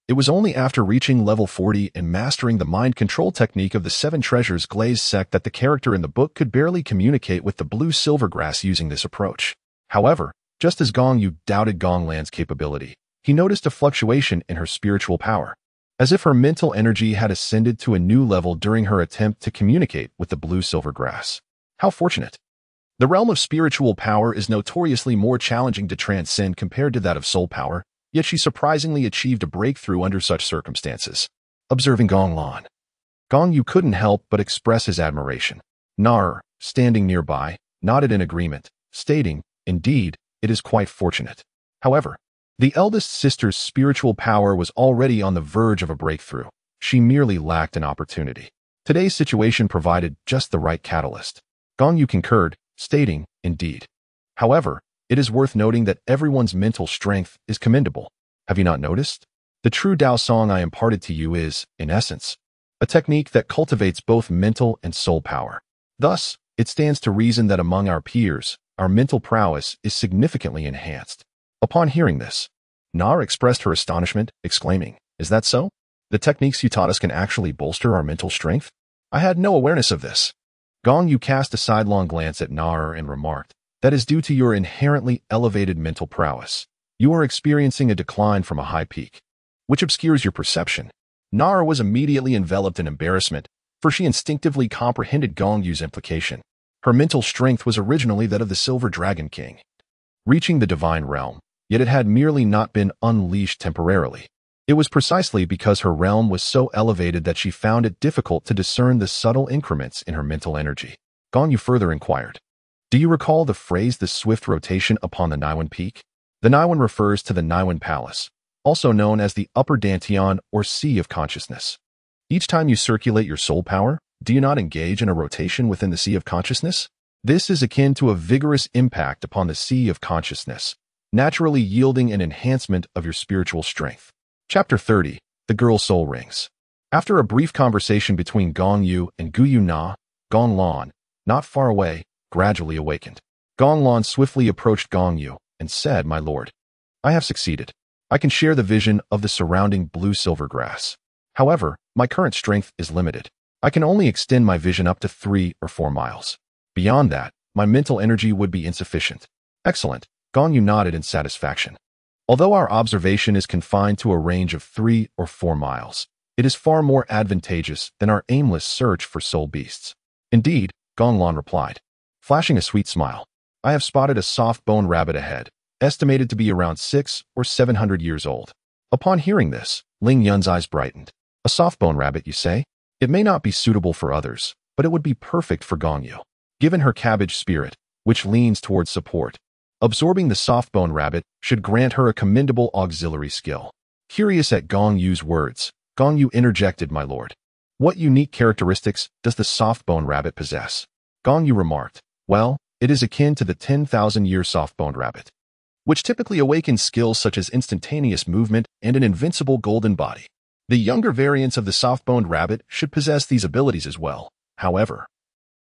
It was only after reaching level 40 and mastering the mind control technique of the 7 treasures glazed sect that the character in the book could barely communicate with the blue-silver grass using this approach. However, just as Gong Yu doubted Gong Lan's capability, he noticed a fluctuation in her spiritual power, as if her mental energy had ascended to a new level during her attempt to communicate with the blue-silver grass. How fortunate! The realm of spiritual power is notoriously more challenging to transcend compared to that of soul power, yet she surprisingly achieved a breakthrough under such circumstances. Observing Gong Lan, Gong Yu couldn't help but express his admiration. Nar, standing nearby, nodded in agreement, stating, "Indeed, it is quite fortunate." However, the eldest sister's spiritual power was already on the verge of a breakthrough. She merely lacked an opportunity. Today's situation provided just the right catalyst. Gong Yu concurred, stating, "Indeed. However, it is worth noting that everyone's mental strength is commendable. Have you not noticed? The true Dao Song I imparted to you is, in essence, a technique that cultivates both mental and soul power. Thus, It stands to reason that among our peers, our mental prowess is significantly enhanced. Upon hearing this, Nar expressed her astonishment, exclaiming, "Is that so? The techniques you taught us can actually bolster our mental strength? I had no awareness of this." Gong Yu cast a sidelong glance at Nar and remarked, "That is due to your inherently elevated mental prowess. You are experiencing a decline from a high peak, which obscures your perception." Nar was immediately enveloped in embarrassment, for she instinctively comprehended Gong Yu's implication. Her mental strength was originally that of the Silver Dragon King, reaching the divine realm, yet it had merely not been unleashed temporarily. It was precisely because her realm was so elevated that she found it difficult to discern the subtle increments in her mental energy. Gong Yu further inquired, "Do you recall the phrase the swift rotation upon the Niwen Peak?" The Niwen refers to the Niwen Palace, also known as the Upper Dantian or Sea of Consciousness. Each time you circulate your soul power, do you not engage in a rotation within the Sea of Consciousness? This is akin to a vigorous impact upon the Sea of Consciousness, naturally yielding an enhancement of your spiritual strength. Chapter 30. The Girl Soul Rings. After a brief conversation between Gong Yu and Guyu Na, Gong Lan, not far away, gradually awakened. Gong Lan swiftly approached Gong Yu and said, "My lord, I have succeeded. I can share the vision of the surrounding blue-silver grass. However, my current strength is limited. I can only extend my vision up to 3 or 4 miles. Beyond that, my mental energy would be insufficient." "Excellent." Gong Yu nodded in satisfaction. "Although our observation is confined to a range of 3 or 4 miles, it is far more advantageous than our aimless search for soul beasts." "Indeed," Gong Lan replied, flashing a sweet smile. "I have spotted a soft-boned rabbit ahead, estimated to be around 600 or 700 years old." Upon hearing this, Ling Yun's eyes brightened. "A soft-boned rabbit, you say? It may not be suitable for others, but it would be perfect for Gong Yu. Given her cabbage spirit, which leans towards support, absorbing the soft-boned rabbit should grant her a commendable auxiliary skill." Curious at Gong Yu's words, Gong Yu interjected, "My lord, what unique characteristics does the soft-boned rabbit possess?" Gong Yu remarked, "Well, it is akin to the 10,000-year soft-boned rabbit, which typically awakens skills such as instantaneous movement and an invincible golden body. The younger variants of the soft-boned rabbit should possess these abilities as well. However,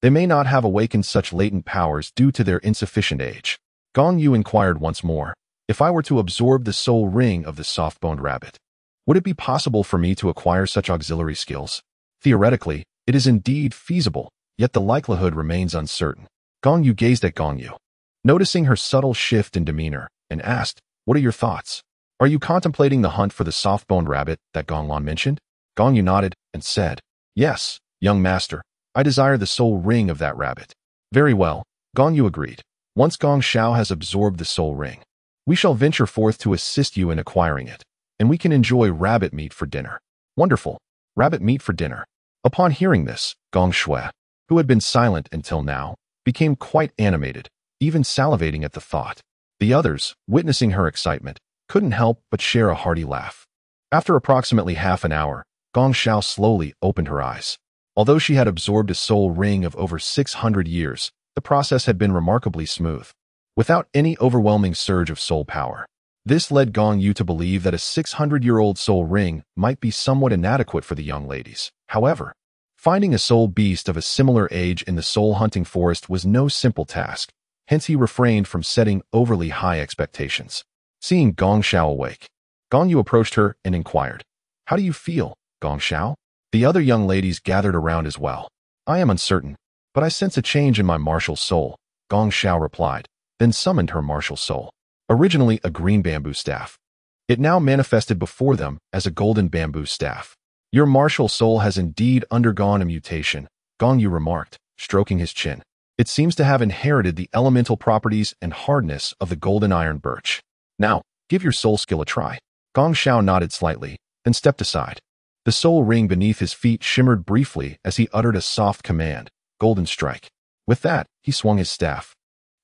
they may not have awakened such latent powers due to their insufficient age." Gong Yu inquired once more, "If I were to absorb the soul ring of the soft-boned rabbit, would it be possible for me to acquire such auxiliary skills?" "Theoretically, it is indeed feasible, yet the likelihood remains uncertain." Gong Yu gazed at Gong Yu, noticing her subtle shift in demeanor, and asked, "What are your thoughts? Are you contemplating the hunt for the soft-boned rabbit that Gong Lan mentioned?" Gong Yu nodded and said, "Yes, young master, I desire the soul ring of that rabbit." "Very well," Gong Yu agreed. "Once Gong Shao has absorbed the soul ring, we shall venture forth to assist you in acquiring it, and we can enjoy rabbit meat for dinner." "Wonderful. Rabbit meat for dinner." Upon hearing this, Gong Shui, who had been silent until now, became quite animated, even salivating at the thought. The others, witnessing her excitement, couldn't help but share a hearty laugh. After approximately half an hour, Gong Shao slowly opened her eyes. Although she had absorbed a soul ring of over 600 years, the process had been remarkably smooth, without any overwhelming surge of soul power. This led Gong Yu to believe that a 600-year-old soul ring might be somewhat inadequate for the young ladies. However, finding a soul beast of a similar age in the soul-hunting forest was no simple task, hence he refrained from setting overly high expectations. Seeing Gong Shao awake, Gong Yu approached her and inquired, "How do you feel, Gong Shao?" The other young ladies gathered around as well. "I am uncertain, but I sense a change in my martial soul," Gong Shao replied, then summoned her martial soul. Originally a green bamboo staff, it now manifested before them as a golden bamboo staff. "Your martial soul has indeed undergone a mutation," Gong Yu remarked, stroking his chin. "It seems to have inherited the elemental properties and hardness of the golden iron birch. Now, give your soul skill a try." Gong Shao nodded slightly, then stepped aside. The soul ring beneath his feet shimmered briefly as he uttered a soft command, "Golden strike." With that, he swung his staff,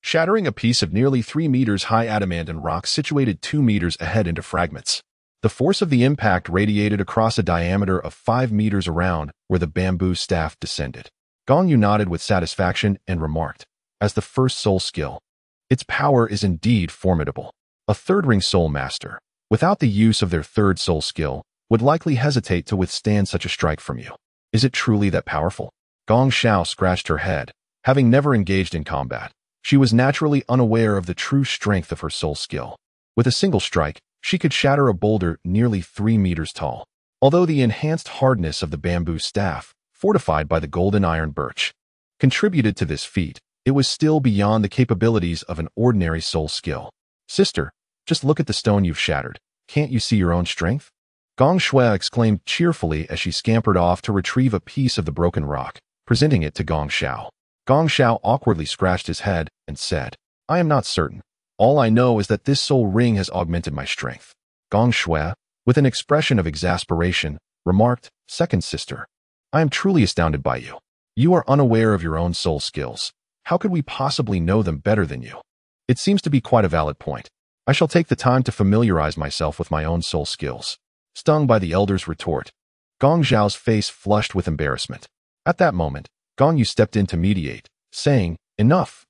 shattering a piece of nearly 3 meters high adamantine rock situated 2 meters ahead into fragments. The force of the impact radiated across a diameter of 5 meters around where the bamboo staff descended. Gong Yu nodded with satisfaction and remarked, "As the first soul skill, its power is indeed formidable. A third-ring soul master, without the use of their third soul skill, would likely hesitate to withstand such a strike from you. Is it truly that powerful?" Gong Shao scratched her head, Having never engaged in combat, she was naturally unaware of the true strength of her soul skill. With a single strike, she could shatter a boulder nearly 3 meters tall. Although the enhanced hardness of the bamboo staff, fortified by the golden iron birch, contributed to this feat, it was still beyond the capabilities of an ordinary soul skill. Sister, just look at the stone you've shattered. Can't you see your own strength? Gong Shui exclaimed cheerfully as she scampered off to retrieve a piece of the broken rock, presenting it to Gong Xiao. Gong Xiao awkwardly scratched his head and said, I am not certain. All I know is that this soul ring has augmented my strength. Gong Shui, with an expression of exasperation, remarked, Second sister, I am truly astounded by you. You are unaware of your own soul skills. How could we possibly know them better than you? It seems to be quite a valid point. I shall take the time to familiarize myself with my own soul skills. Stung by the elder's retort, Gong Xiao's face flushed with embarrassment. At that moment, Gong Yu stepped in to mediate, saying, Enough.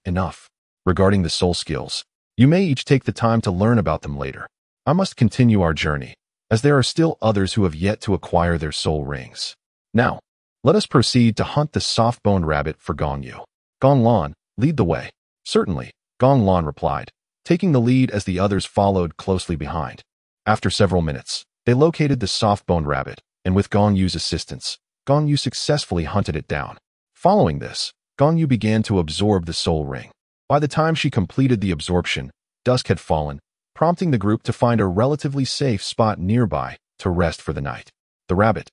Regarding the soul skills, you may each take the time to learn about them later. I must continue our journey, as there are still others who have yet to acquire their soul rings. Now, let us proceed to hunt the soft-boned rabbit for Gong Yu. Gong Lan, lead the way. Certainly, Gong Lan replied, taking the lead as the others followed closely behind. After several minutes, they located the soft-boned rabbit, and with Gong Yu's assistance, Gong Yu successfully hunted it down. Following this, Gong Yu began to absorb the soul ring. By the time she completed the absorption, dusk had fallen, prompting the group to find a relatively safe spot nearby to rest for the night. The rabbit,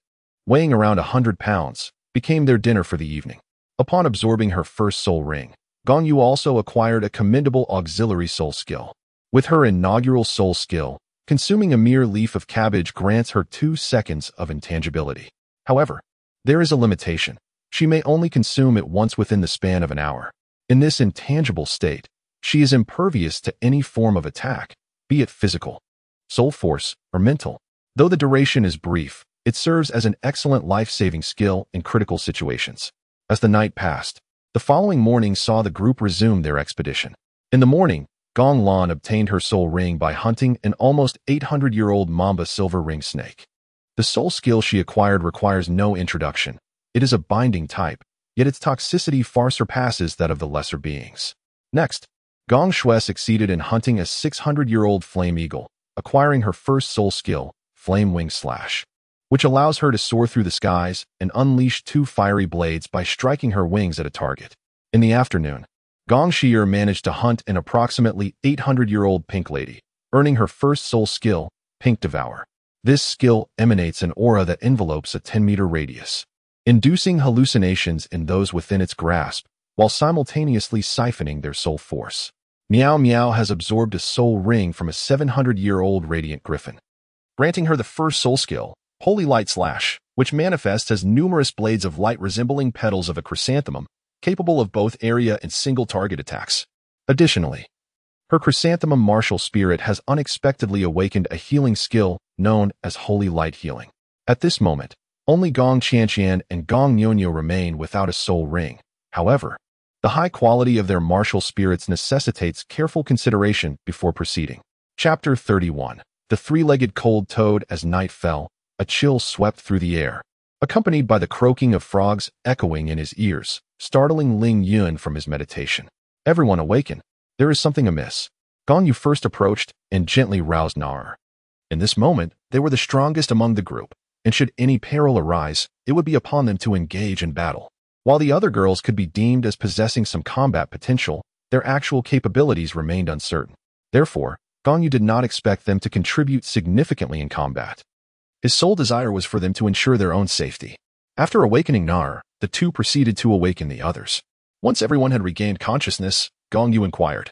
weighing around 100 pounds, became their dinner for the evening. Upon absorbing her first soul ring, Gong Yu also acquired a commendable auxiliary soul skill. With her inaugural soul skill, consuming a mere leaf of cabbage grants her 2 seconds of intangibility. However, there is a limitation. She may only consume it once within the span of an hour. In this intangible state, she is impervious to any form of attack, be it physical, soul force, or mental. Though the duration is brief, it serves as an excellent life-saving skill in critical situations. As the night passed, the following morning saw the group resume their expedition. In the morning, Gong Lan obtained her soul ring by hunting an almost 800-year-old mamba silver ring snake. The soul skill she acquired requires no introduction. It is a binding type, yet its toxicity far surpasses that of the lesser beings. Next, Gong Shui succeeded in hunting a 600-year-old flame eagle, acquiring her first soul skill, Flame Wing Slash, which allows her to soar through the skies and unleash 2 fiery blades by striking her wings at a target. In the afternoon, Gong Xier managed to hunt an approximately 800-year-old pink lady, earning her first soul skill, Pink Devour. This skill emanates an aura that envelopes a 10-meter radius, inducing hallucinations in those within its grasp, while simultaneously siphoning their soul force. Meow Meow has absorbed a soul ring from a 700-year-old radiant griffin, granting her the first soul skill, Holy Light Slash, which manifests as numerous blades of light resembling petals of a chrysanthemum, capable of both area and single target attacks. Additionally, her chrysanthemum martial spirit has unexpectedly awakened a healing skill known as Holy Light Healing. At this moment, only Gong Qianqian and Gong Nyonyo remain without a soul ring. However, the high quality of their martial spirits necessitates careful consideration before proceeding. Chapter 31. The Three-Legged Cold Toad. As night fell, a chill swept through the air, accompanied by the croaking of frogs echoing in his ears, startling Ling Yun from his meditation. Everyone awaken. There is something amiss. Gong Yu first approached and gently roused Nar. In this moment, they were the strongest among the group, and should any peril arise, it would be upon them to engage in battle. While the other girls could be deemed as possessing some combat potential, their actual capabilities remained uncertain. Therefore, Gong Yu did not expect them to contribute significantly in combat. His sole desire was for them to ensure their own safety. After awakening Nar, the two proceeded to awaken the others. Once everyone had regained consciousness, Gong Yu inquired,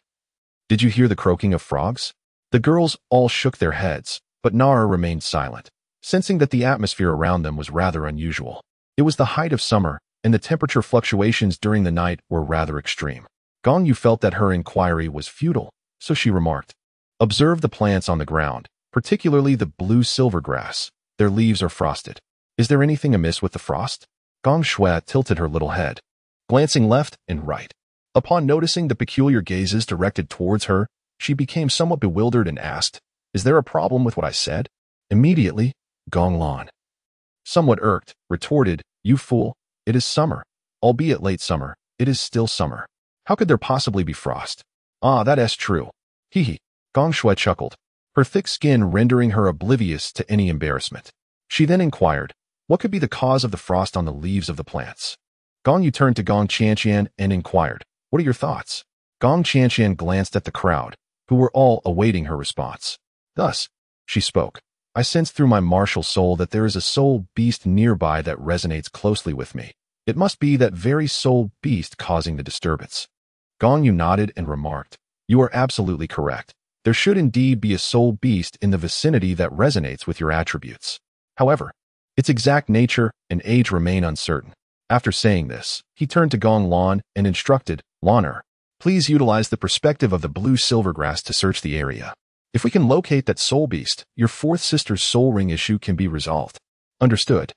"Did you hear the croaking of frogs?" The girls all shook their heads, but Nar remained silent, sensing that the atmosphere around them was rather unusual. It was the height of summer, and the temperature fluctuations during the night were rather extreme. Gong Yu felt that her inquiry was futile, so she remarked, "Observe the plants on the ground, particularly the blue silver grass. Their leaves are frosted. Is there anything amiss with the frost?" Gong Shui tilted her little head, glancing left and right. Upon noticing the peculiar gazes directed towards her, she became somewhat bewildered and asked, "Is there a problem with what I said?" Immediately, Gong Lan, somewhat irked, retorted, "You fool, it is summer, albeit late summer. it is still summer. How could there possibly be frost? Ah, that is true. Hee hee. Gong Shui chuckled, her thick skin rendering her oblivious to any embarrassment. She then inquired, what could be the cause of the frost on the leaves of the plants? Gong Yu turned to Gong Qianqian and inquired, what are your thoughts? Gong Qianqian glanced at the crowd, who were all awaiting her response. Thus, she spoke, I sense through my martial soul that there is a soul beast nearby that resonates closely with me. It must be that very soul beast causing the disturbance. Gong Yu nodded and remarked, you are absolutely correct. There should indeed be a soul beast in the vicinity that resonates with your attributes. However, its exact nature and age remain uncertain. After saying this, he turned to Gong Lan and instructed, Lanner, please utilize the perspective of the blue silvergrass to search the area. If we can locate that soul beast, your fourth sister's soul ring issue can be resolved. Understood.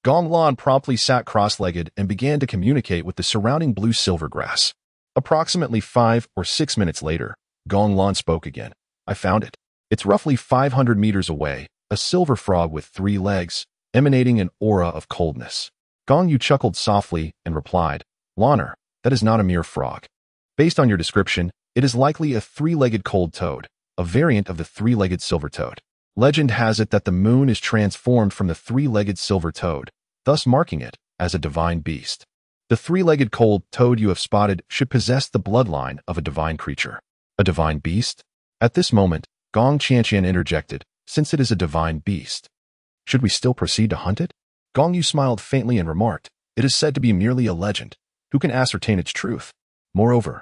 Gong Lan promptly sat cross-legged and began to communicate with the surrounding blue silvergrass. Approximately 5 or 6 minutes later, Gong Lan spoke again. I found it. It's roughly 500 meters away, a silver frog with 3 legs, emanating an aura of coldness. Gong Yu chuckled softly and replied, Lanner, that is not a mere frog. Based on your description, it is likely a 3-legged cold toad, a variant of the 3-legged silver toad. Legend has it that the moon is transformed from the 3-legged silver toad, thus marking it as a divine beast. The 3-legged cold toad you have spotted should possess the bloodline of a divine creature. A divine beast? At this moment, Gong Qianqian interjected, since it is a divine beast. Should we still proceed to hunt it? Gong Yu smiled faintly and remarked, it is said to be merely a legend. Who can ascertain its truth? Moreover,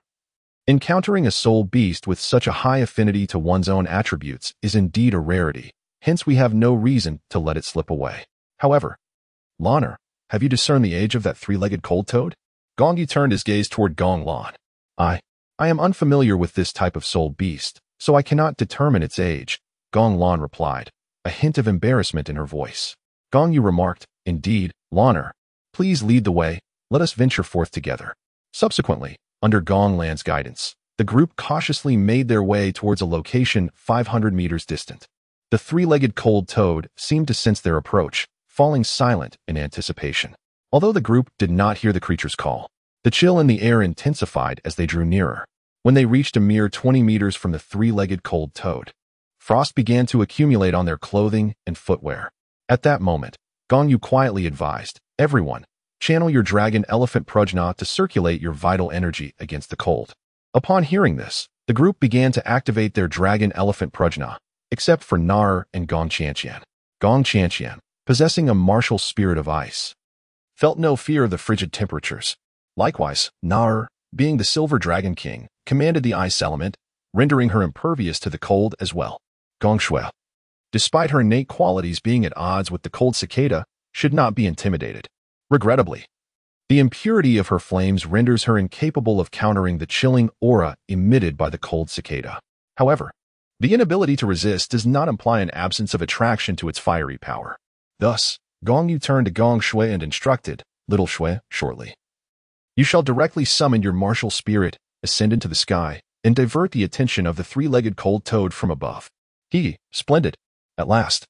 encountering a soul beast with such a high affinity to one's own attributes is indeed a rarity, hence we have no reason to let it slip away. However, Lanner, have you discerned the age of that 3-legged cold toad? Gong Yu turned his gaze toward Gong Lan. I am unfamiliar with this type of soul beast, so I cannot determine its age, Gong Lan replied, a hint of embarrassment in her voice. Gong Yu remarked, indeed, Lanner, please lead the way, let us venture forth together. Subsequently, under Gong Lan's guidance, the group cautiously made their way towards a location 500 meters distant. The 3-legged cold toad seemed to sense their approach, falling silent in anticipation. Although the group did not hear the creature's call, the chill in the air intensified as they drew nearer. When they reached a mere 20 meters from the 3-legged cold toad, frost began to accumulate on their clothing and footwear. At that moment, Gong Yu quietly advised, everyone, channel your dragon elephant prajna to circulate your vital energy against the cold. Upon hearing this, the group began to activate their dragon elephant prajna, except for Nar and Gong Qianqian. Gong Qianqian, possessing a martial spirit of ice, felt no fear of the frigid temperatures. Likewise, Nar, being the silver dragon king, commanded the ice element, rendering her impervious to the cold as well. Gong Shui, despite her innate qualities being at odds with the cold cicada, should not be intimidated. Regrettably, the impurity of her flames renders her incapable of countering the chilling aura emitted by the cold cicada. However, the inability to resist does not imply an absence of attraction to its fiery power. Thus, Gong Yu turned to Gong Shui and instructed, Little Shui, shortly. You shall directly summon your martial spirit, ascend into the sky, and divert the attention of the 3-legged cold toad from above. Splendid. At last.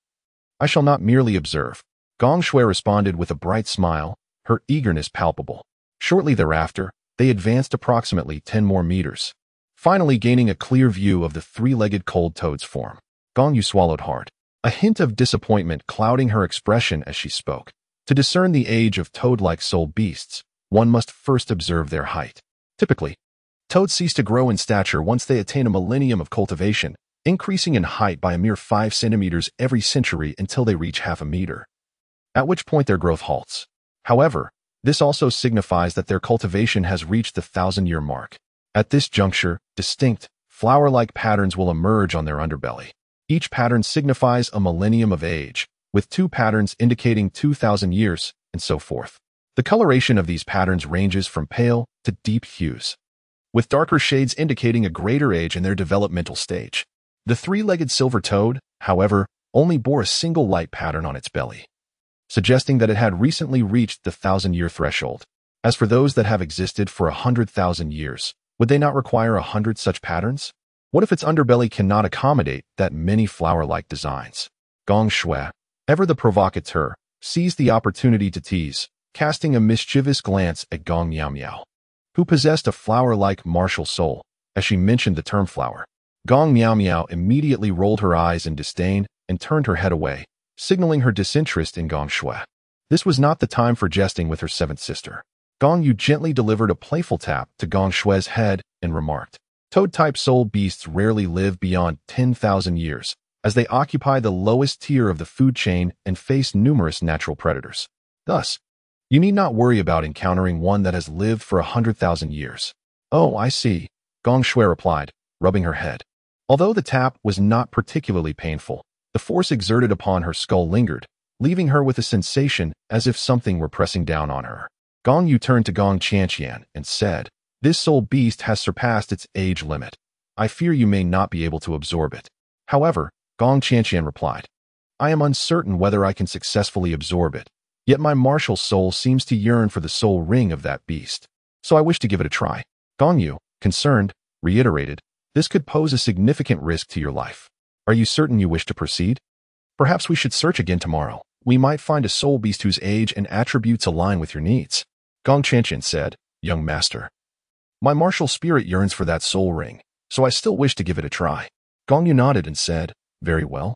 I shall not merely observe. Gong Shui responded with a bright smile, her eagerness palpable. Shortly thereafter, they advanced approximately 10 more meters, finally gaining a clear view of the 3-legged cold toad's form. Gong Yu swallowed hard, a hint of disappointment clouding her expression as she spoke. To discern the age of toad-like soul beasts, one must first observe their height. Typically, toads cease to grow in stature once they attain a millennium of cultivation, increasing in height by a mere 5 centimeters every century until they reach half a meter, at which point their growth halts. However, this also signifies that their cultivation has reached the 1,000-year mark. At this juncture, distinct, flower-like patterns will emerge on their underbelly. Each pattern signifies a millennium of age, with 2 patterns indicating 2,000 years, and so forth. The coloration of these patterns ranges from pale to deep hues, with darker shades indicating a greater age in their developmental stage. The 3-legged silver toad, however, only bore a single light pattern on its belly, suggesting that it had recently reached the 1,000-year threshold. As for those that have existed for 100,000 years, would they not require 100 such patterns? What if its underbelly cannot accommodate that many flower-like designs? Gong Shui, ever the provocateur, seized the opportunity to tease, casting a mischievous glance at Gong Miao Miao. who possessed a flower-like martial soul, as she mentioned the term flower. Gong Miao Miao immediately rolled her eyes in disdain and turned her head away, signaling her disinterest in Gong Shui. This was not the time for jesting with her seventh sister. Gong Yu gently delivered a playful tap to Gong Shui's head and remarked, "Toad-type soul beasts rarely live beyond 10,000 years, as they occupy the lowest tier of the food chain and face numerous natural predators. Thus, you need not worry about encountering one that has lived for 100,000 years." "Oh, I see," Gong Shui replied, rubbing her head. Although the tap was not particularly painful, the force exerted upon her skull lingered, leaving her with a sensation as if something were pressing down on her. Gong Yu turned to Gong Qianqian and said, "This soul beast has surpassed its age limit. I fear you may not be able to absorb it." However, Gong Qianqian replied, "I am uncertain whether I can successfully absorb it, yet my martial soul seems to yearn for the soul ring of that beast, so I wish to give it a try." Gong Yu, concerned, reiterated, "This could pose a significant risk to your life. Are you certain you wish to proceed? Perhaps we should search again tomorrow. We might find a soul beast whose age and attributes align with your needs." Gong Qianqian said, "Young master, my martial spirit yearns for that soul ring, so I still wish to give it a try." Gong Yu nodded and said, "Very well.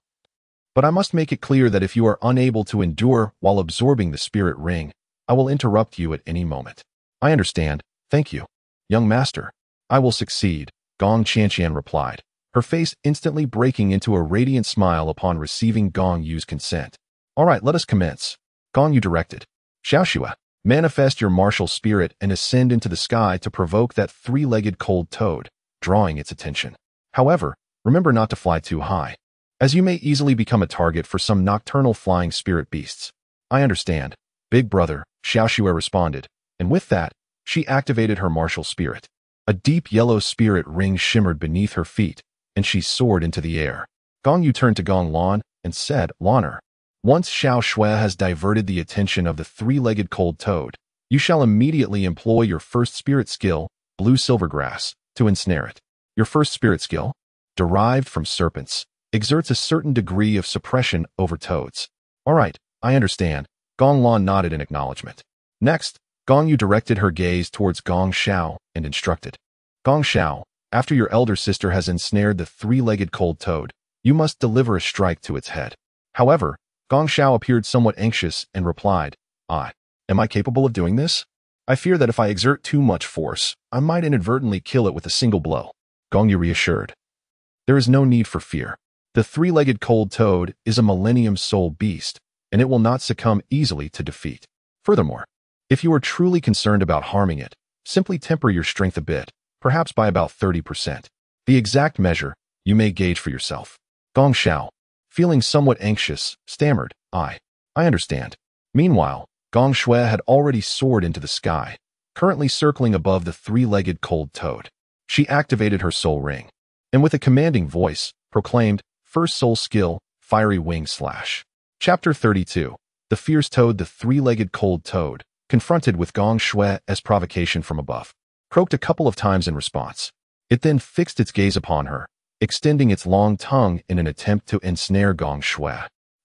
But I must make it clear that if you are unable to endure while absorbing the spirit ring, I will interrupt you at any moment." "I understand, thank you, young master. I will succeed," Gong Qianqian replied, her face instantly breaking into a radiant smile upon receiving Gong Yu's consent. "All right, let us commence," Gong Yu directed. "Xiaoxue, manifest your martial spirit and ascend into the sky to provoke that three-legged cold toad, drawing its attention. However, remember not to fly too high, as you may easily become a target for some nocturnal flying spirit beasts." "I understand, big brother," Xiaoxue responded, and with that, she activated her martial spirit. A deep yellow spirit ring shimmered beneath her feet, and she soared into the air. Gong Yu turned to Gong Lan and said, "Lanner, once Xiaoxue has diverted the attention of the three-legged cold toad, you shall immediately employ your first spirit skill, blue silvergrass, to ensnare it. Your first spirit skill, derived from serpents, exerts a certain degree of suppression over toads." "All right, I understand," Gong Lan nodded in acknowledgement. Next, Gong Yu directed her gaze towards Gong Xiao and instructed, "Gong Xiao, after your elder sister has ensnared the three-legged cold toad, you must deliver a strike to its head." However, Gong Xiao appeared somewhat anxious and replied, Am I capable of doing this? I fear that if I exert too much force, I might inadvertently kill it with a single blow." Gong Yu reassured, "There is no need for fear. The three-legged cold toad is a millennium soul beast, and it will not succumb easily to defeat. Furthermore, if you are truly concerned about harming it, simply temper your strength a bit, perhaps by about 30%. The exact measure you may gauge for yourself." Gong Xiao, feeling somewhat anxious, stammered, I understand." Meanwhile, Gong Shui had already soared into the sky, currently circling above the three-legged cold toad. She activated her soul ring, and with a commanding voice, proclaimed, "First soul skill, fiery wing slash." Chapter 32. The fierce toad. The three-legged cold toad, confronted with Gong Shui as provocation from above, croaked a couple of times in response. It then fixed its gaze upon her, extending its long tongue in an attempt to ensnare Gong Shui,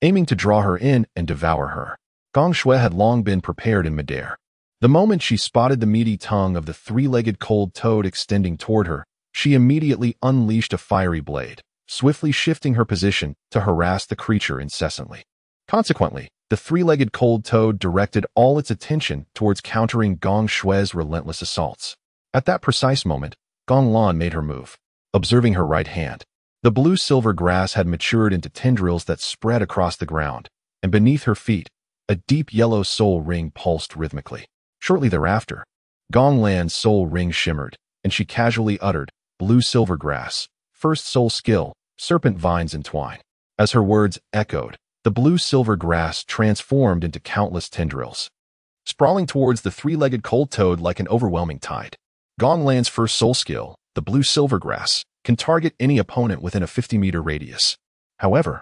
aiming to draw her in and devour her. Gong Shui had long been prepared in midair. The moment she spotted the meaty tongue of the three-legged cold toad extending toward her, she immediately unleashed a fiery blade, swiftly shifting her position to harass the creature incessantly. Consequently, the three-legged cold toad directed all its attention towards countering Gong Shui's relentless assaults. At that precise moment, Gong Lan made her move. Observing her right hand, the blue-silver grass had matured into tendrils that spread across the ground, and beneath her feet, a deep yellow soul ring pulsed rhythmically. Shortly thereafter, Gong Lan's soul ring shimmered, and she casually uttered, "Blue-silver grass, first soul skill, serpent vines entwine." As her words echoed, the blue-silver grass transformed into countless tendrils, sprawling towards the three-legged cold toad like an overwhelming tide. Gong Lan's first soul skill, the blue-silver grass, can target any opponent within a 50-meter radius. However,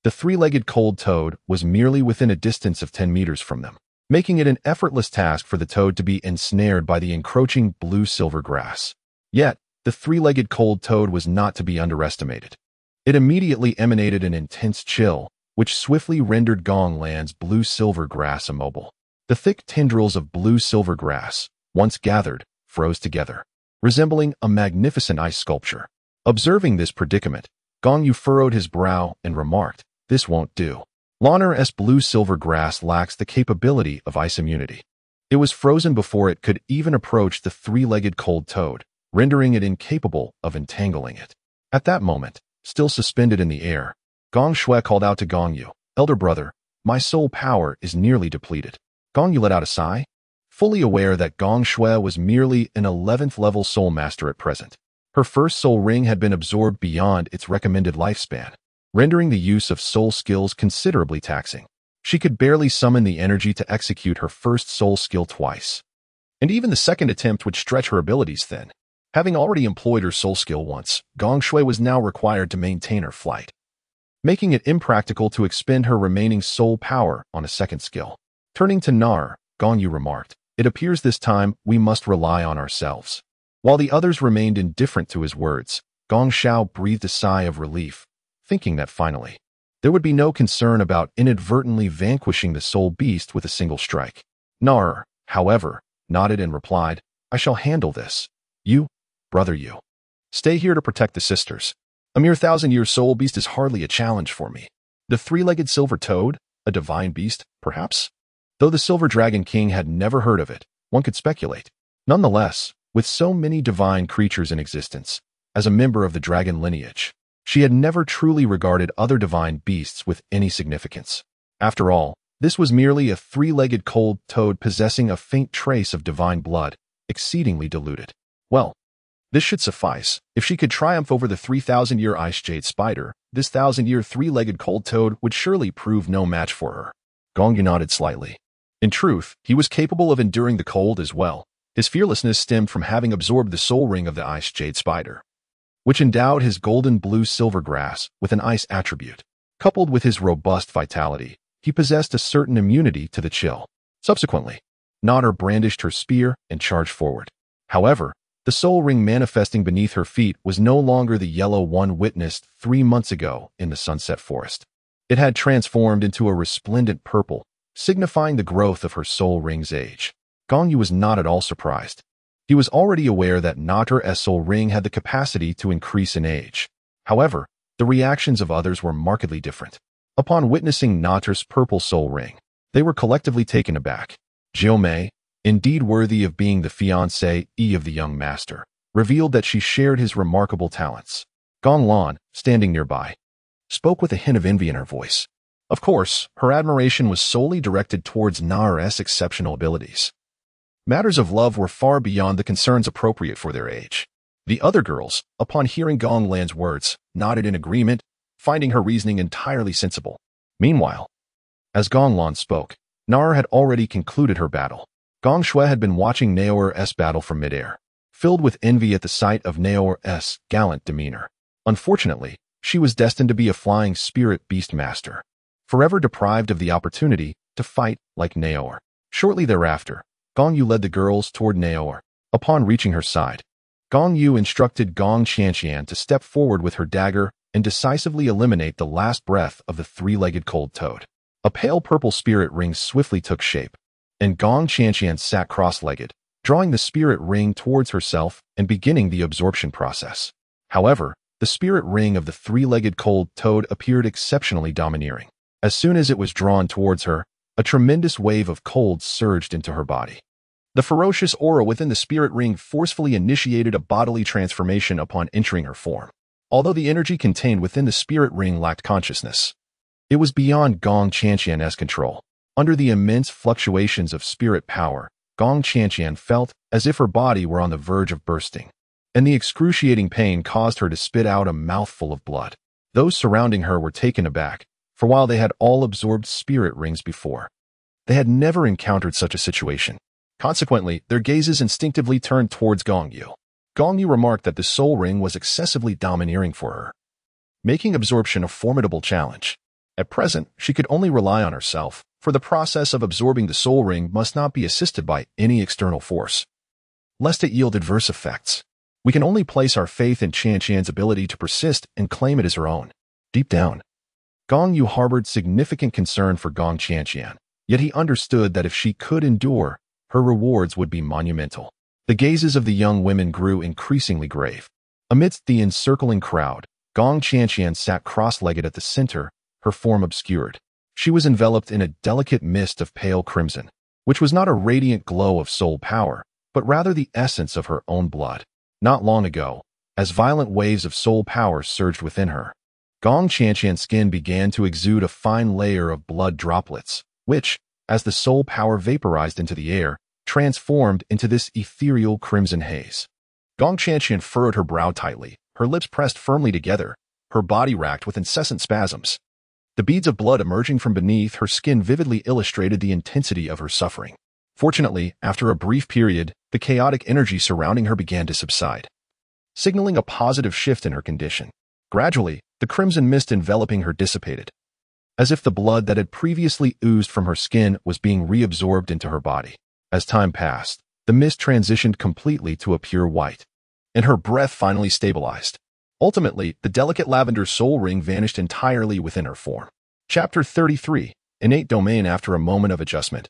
the three-legged cold toad was merely within a distance of 10 meters from them, making it an effortless task for the toad to be ensnared by the encroaching blue-silver grass. Yet, the three-legged cold toad was not to be underestimated. It immediately emanated an intense chill, which swiftly rendered Gong Lan's blue-silver grass immobile. The thick tendrils of blue-silver grass, once gathered, froze together, resembling a magnificent ice sculpture. Observing this predicament, Gong Yu furrowed his brow and remarked, "This won't do. Lanar's blue-silver grass lacks the capability of ice immunity. It was frozen before it could even approach the three-legged cold toad, rendering it incapable of entangling it." At that moment, still suspended in the air, Gong Shui called out to Gong Yu, "Elder brother, my soul power is nearly depleted." Gong Yu let out a sigh, fully aware that Gong Shui was merely an 11th-level soul master at present. Her first soul ring had been absorbed beyond its recommended lifespan, rendering the use of soul skills considerably taxing. She could barely summon the energy to execute her first soul skill twice. And even the second attempt would stretch her abilities thin. Having already employed her soul skill once, Gong Shui was now required to maintain her flight, making it impractical to expend her remaining soul power on a second skill. Turning to Nar, Gong Yu remarked, "It appears this time we must rely on ourselves." While the others remained indifferent to his words, Gong Shao breathed a sigh of relief, thinking that finally, there would be no concern about inadvertently vanquishing the soul beast with a single strike. Nar, however, nodded and replied, "I shall handle this. You, brother Yu, stay here to protect the sisters. A mere 1,000-year soul beast is hardly a challenge for me. The three-legged silver toad, a divine beast, perhaps?" Though the Silver Dragon King had never heard of it, one could speculate. Nonetheless, with so many divine creatures in existence, as a member of the dragon lineage, she had never truly regarded other divine beasts with any significance. After all, this was merely a three-legged cold toad possessing a faint trace of divine blood, exceedingly diluted. Well, this should suffice. If she could triumph over the 3,000-year ice jade spider, this 1,000-year three-legged cold toad would surely prove no match for her. Gong Yu nodded slightly. In truth, he was capable of enduring the cold as well. His fearlessness stemmed from having absorbed the soul ring of the ice jade spider, which endowed his golden blue-silver grass with an ice attribute. Coupled with his robust vitality, he possessed a certain immunity to the chill. Subsequently, Nodder brandished her spear and charged forward. However, the soul ring manifesting beneath her feet was no longer the yellow one witnessed 3 months ago in the Sunset Forest. It had transformed into a resplendent purple, signifying the growth of her soul ring's age. Gong Yu was not at all surprised. He was already aware that Nodder's soul ring had the capacity to increase in age. However, the reactions of others were markedly different. Upon witnessing Nodder's purple soul ring, they were collectively taken aback. Jiu Mei, indeed worthy of being the fiancée of the young master, revealed that she shared his remarkable talents. Gong Lan, standing nearby, spoke with a hint of envy in her voice. Of course, her admiration was solely directed towards Na'er's exceptional abilities. Matters of love were far beyond the concerns appropriate for their age. The other girls, upon hearing Gong Lan's words, nodded in agreement, finding her reasoning entirely sensible. Meanwhile, as Gong Lan spoke, Na'er had already concluded her battle. Gong Shui had been watching Naor's battle from midair, filled with envy at the sight of Naor's gallant demeanor. Unfortunately, she was destined to be a flying spirit beast master, forever deprived of the opportunity to fight like Naor. Shortly thereafter, Gong Yu led the girls toward Naor. Upon reaching her side, Gong Yu instructed Gong Qianqian to step forward with her dagger and decisively eliminate the last breath of the three-legged cold toad. A pale purple spirit ring swiftly took shape, and Gong Qianqian sat cross-legged, drawing the spirit ring towards herself and beginning the absorption process. However, the spirit ring of the three-legged cold toad appeared exceptionally domineering. As soon as it was drawn towards her, a tremendous wave of cold surged into her body. The ferocious aura within the spirit ring forcefully initiated a bodily transformation upon entering her form. Although the energy contained within the spirit ring lacked consciousness, it was beyond Gong Qianqian's control. Under the immense fluctuations of spirit power, Gong Qianqian felt as if her body were on the verge of bursting, and the excruciating pain caused her to spit out a mouthful of blood. Those surrounding her were taken aback, for while they had all absorbed spirit rings before, they had never encountered such a situation. Consequently, their gazes instinctively turned towards Gong Yu. Gong Yu remarked that the soul ring was excessively domineering for her, making absorption a formidable challenge. At present, she could only rely on herself, for the process of absorbing the soul ring must not be assisted by any external force, lest it yield adverse effects. We can only place our faith in Qianqian's ability to persist and claim it as her own. Deep down, Gong Yu harbored significant concern for Gong Qianqian, yet he understood that if she could endure, her rewards would be monumental. The gazes of the young women grew increasingly grave. Amidst the encircling crowd, Gong Qianqian sat cross-legged at the center, her form obscured. She was enveloped in a delicate mist of pale crimson, which was not a radiant glow of soul power, but rather the essence of her own blood. Not long ago, as violent waves of soul power surged within her, Gong Qianqian's skin began to exude a fine layer of blood droplets, which, as the soul power vaporized into the air, transformed into this ethereal crimson haze. Gong Qianqian furrowed her brow tightly, her lips pressed firmly together, her body racked with incessant spasms. The beads of blood emerging from beneath her skin vividly illustrated the intensity of her suffering. Fortunately, after a brief period, the chaotic energy surrounding her began to subside, signaling a positive shift in her condition. Gradually, the crimson mist enveloping her dissipated, as if the blood that had previously oozed from her skin was being reabsorbed into her body. As time passed, the mist transitioned completely to a pure white, and her breath finally stabilized. Ultimately, the delicate lavender soul ring vanished entirely within her form. Chapter 33, Innate Domain. After a moment of adjustment,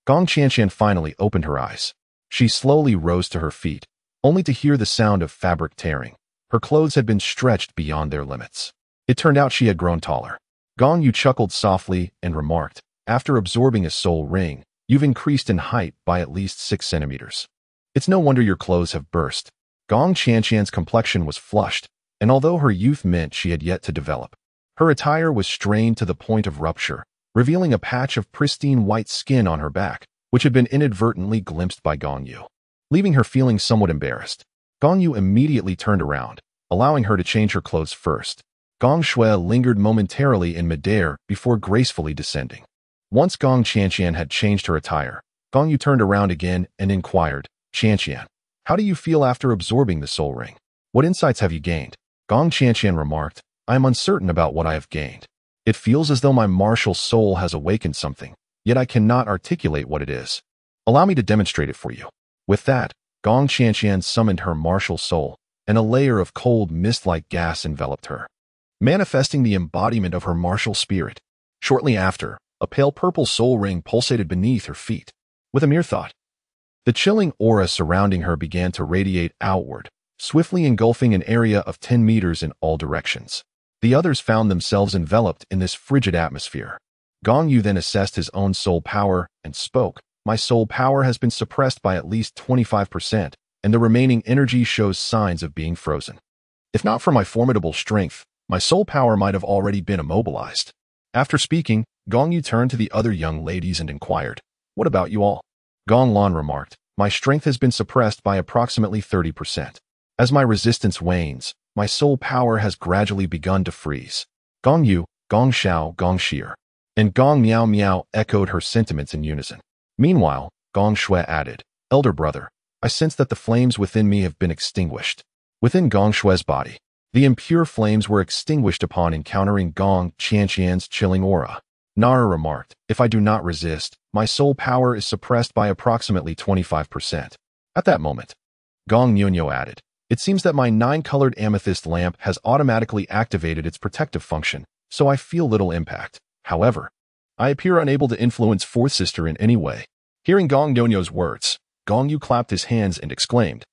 Gong Qianqian finally opened her eyes. She slowly rose to her feet, only to hear the sound of fabric tearing. Her clothes had been stretched beyond their limits. It turned out she had grown taller. Gong Yu chuckled softly and remarked, "After absorbing a soul ring, you've increased in height by at least 6 centimeters. It's no wonder your clothes have burst." Gong Qianqian's complexion was flushed, and although her youth meant she had yet to develop, her attire was strained to the point of rupture, revealing a patch of pristine white skin on her back, which had been inadvertently glimpsed by Gong Yu, leaving her feeling somewhat embarrassed. Gong Yu immediately turned around, allowing her to change her clothes first. Gong Shui lingered momentarily in midair before gracefully descending. Once Gong Qianqian had changed her attire, Gong Yu turned around again and inquired, "Qianqian, how do you feel after absorbing the soul ring? What insights have you gained?" Gong Qianqian remarked, "I am uncertain about what I have gained. It feels as though my martial soul has awakened something, yet I cannot articulate what it is. Allow me to demonstrate it for you." With that, Gong Qianqian summoned her martial soul, and a layer of cold mist-like gas enveloped her, manifesting the embodiment of her martial spirit. Shortly after, a pale purple soul ring pulsated beneath her feet. With a mere thought, the chilling aura surrounding her began to radiate outward, swiftly engulfing an area of 10 meters in all directions. The others found themselves enveloped in this frigid atmosphere. Gong Yu then assessed his own soul power and spoke, "My soul power has been suppressed by at least 25%, and the remaining energy shows signs of being frozen. If not for my formidable strength, my soul power might have already been immobilized." After speaking, Gong Yu turned to the other young ladies and inquired, "What about you all?" Gong Lan remarked, "My strength has been suppressed by approximately 30%. As my resistance wanes, my soul power has gradually begun to freeze." Gong Yu, Gong Xiao, Gong Xir, and Gong Miao Miao echoed her sentiments in unison. Meanwhile, Gong Shui added, "Elder brother, I sense that the flames within me have been extinguished." Within Gong Shui's body, the impure flames were extinguished upon encountering Gong Qianqian's chilling aura. Nara remarked, "If I do not resist, my soul power is suppressed by approximately 25%. At that moment, Gong Nyonyo added, "It seems that my 9-colored amethyst lamp has automatically activated its protective function, so I feel little impact. However, I appear unable to influence Fourth Sister in any way." Hearing Gong Nyonyo's words, Gong Yu clapped his hands and exclaimed,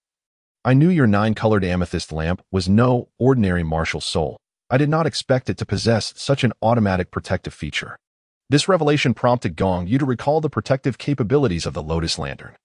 "I knew your 9-colored amethyst lamp was no ordinary martial soul. I did not expect it to possess such an automatic protective feature." This revelation prompted Gong Yu to recall the protective capabilities of the Lotus Lantern,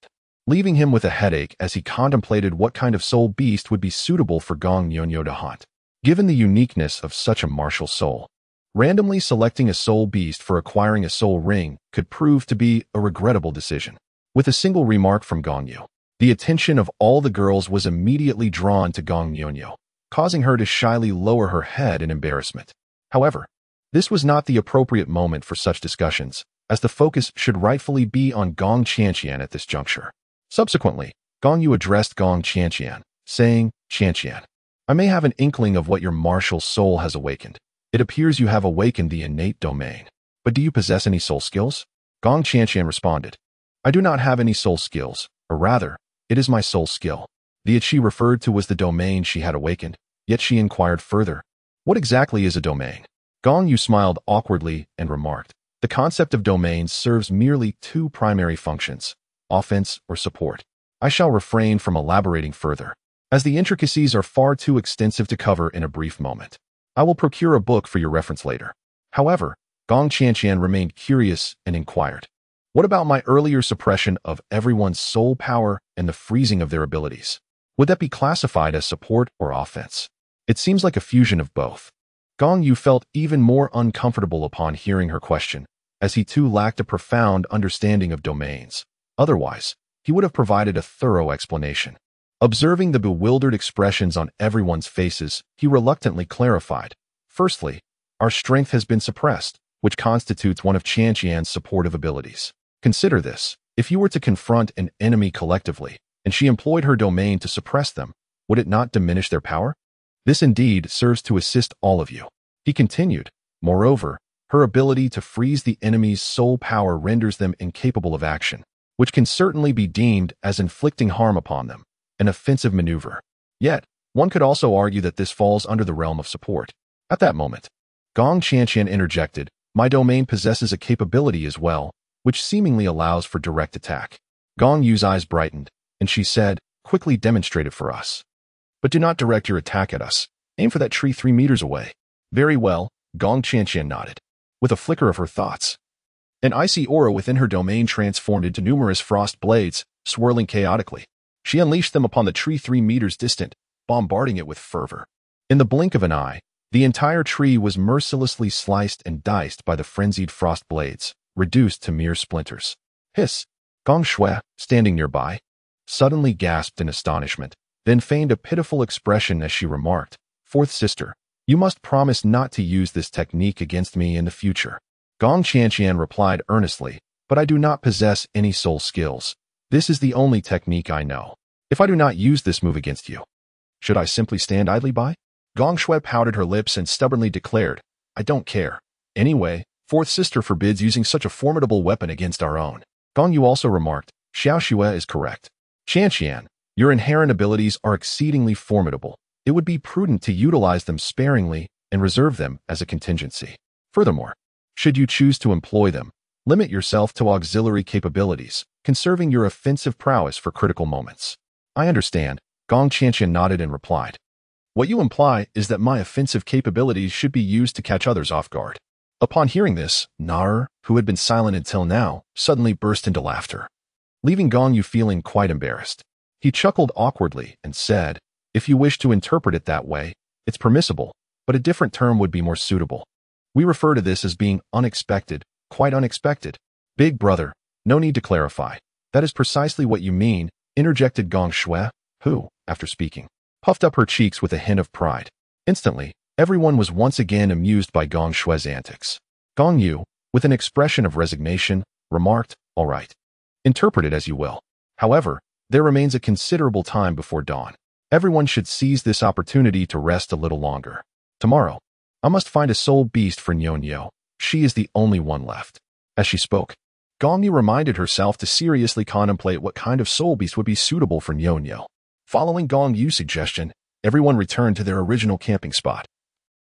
leaving him with a headache as he contemplated what kind of soul beast would be suitable for Gong Nyonyo to hunt. Given the uniqueness of such a martial soul, randomly selecting a soul beast for acquiring a soul ring could prove to be a regrettable decision. With a single remark from Gong Yu, the attention of all the girls was immediately drawn to Gong Nyonyo, causing her to shyly lower her head in embarrassment. However, this was not the appropriate moment for such discussions, as the focus should rightfully be on Gong Qianqian at this juncture. Subsequently, Gong Yu addressed Gong Qianqian, saying, "Qianqian, I may have an inkling of what your martial soul has awakened. It appears you have awakened the innate domain. But do you possess any soul skills?" Gong Qianqian responded, "I do not have any soul skills, or rather, it is my soul skill." The it she referred to was the domain she had awakened, yet she inquired further, "What exactly is a domain?" Gong Yu smiled awkwardly and remarked, "The concept of domains serves merely 2 primary functions, offense or support. I shall refrain from elaborating further, as the intricacies are far too extensive to cover in a brief moment. I will procure a book for your reference later. However, Gong Qianqian remained curious and inquired, what about my earlier suppression of everyone's soul power and the freezing of their abilities? Would that be classified as support or offense? It seems like a fusion of both. Gong Yu felt even more uncomfortable upon hearing her question, as he too lacked a profound understanding of domains. Otherwise, he would have provided a thorough explanation. Observing the bewildered expressions on everyone's faces, he reluctantly clarified. Firstly, our strength has been suppressed, which constitutes one of Qianqian's supportive abilities. Consider this. If you were to confront an enemy collectively, and she employed her domain to suppress them, would it not diminish their power? This indeed serves to assist all of you. He continued. Moreover, her ability to freeze the enemy's soul power renders them incapable of action, which can certainly be deemed as inflicting harm upon them, an offensive maneuver. Yet, one could also argue that this falls under the realm of support. At that moment, Gong Qianqian interjected, my domain possesses a capability as well, which seemingly allows for direct attack. Gong Yu's eyes brightened, and she said, quickly demonstrate it for us. But do not direct your attack at us. Aim for that tree 3 meters away. Very well, Gong Qianqian nodded, with a flicker of her thoughts. An icy aura within her domain transformed into numerous frost blades, swirling chaotically. She unleashed them upon the tree 3 meters distant, bombarding it with fervor. In the blink of an eye, the entire tree was mercilessly sliced and diced by the frenzied frost blades, reduced to mere splinters. Hiss! Gong Shui, standing nearby, suddenly gasped in astonishment, then feigned a pitiful expression as she remarked, Fourth sister, you must promise not to use this technique against me in the future. Gong Qianqian replied earnestly, but I do not possess any soul skills. This is the only technique I know. If I do not use this move against you, should I simply stand idly by? Gong Shui pouted her lips and stubbornly declared, I don't care. Anyway, Fourth sister forbids using such a formidable weapon against our own. Gong Yu also remarked, Xiao Xue is correct. Qianqian, your inherent abilities are exceedingly formidable. It would be prudent to utilize them sparingly and reserve them as a contingency. Furthermore, should you choose to employ them, limit yourself to auxiliary capabilities, conserving your offensive prowess for critical moments. I understand, Gong Qianqian nodded and replied. What you imply is that my offensive capabilities should be used to catch others off guard. Upon hearing this, Nar, who had been silent until now, suddenly burst into laughter, leaving Gong Yu feeling quite embarrassed. He chuckled awkwardly and said, if you wish to interpret it that way, it's permissible, but a different term would be more suitable. We refer to this as being unexpected, quite unexpected. Big brother, no need to clarify. That is precisely what you mean, interjected Gong Shui, who, after speaking, puffed up her cheeks with a hint of pride. Instantly, everyone was once again amused by Gong Shui's antics. Gong Yu, with an expression of resignation, remarked, all right. Interpret it as you will. However, there remains a considerable time before dawn. Everyone should seize this opportunity to rest a little longer. Tomorrow, I must find a soul beast for Nyonyo. She is the only one left. As she spoke, Gong Yu reminded herself to seriously contemplate what kind of soul beast would be suitable for Nyonyo. Following Gong Yu's suggestion, everyone returned to their original camping spot.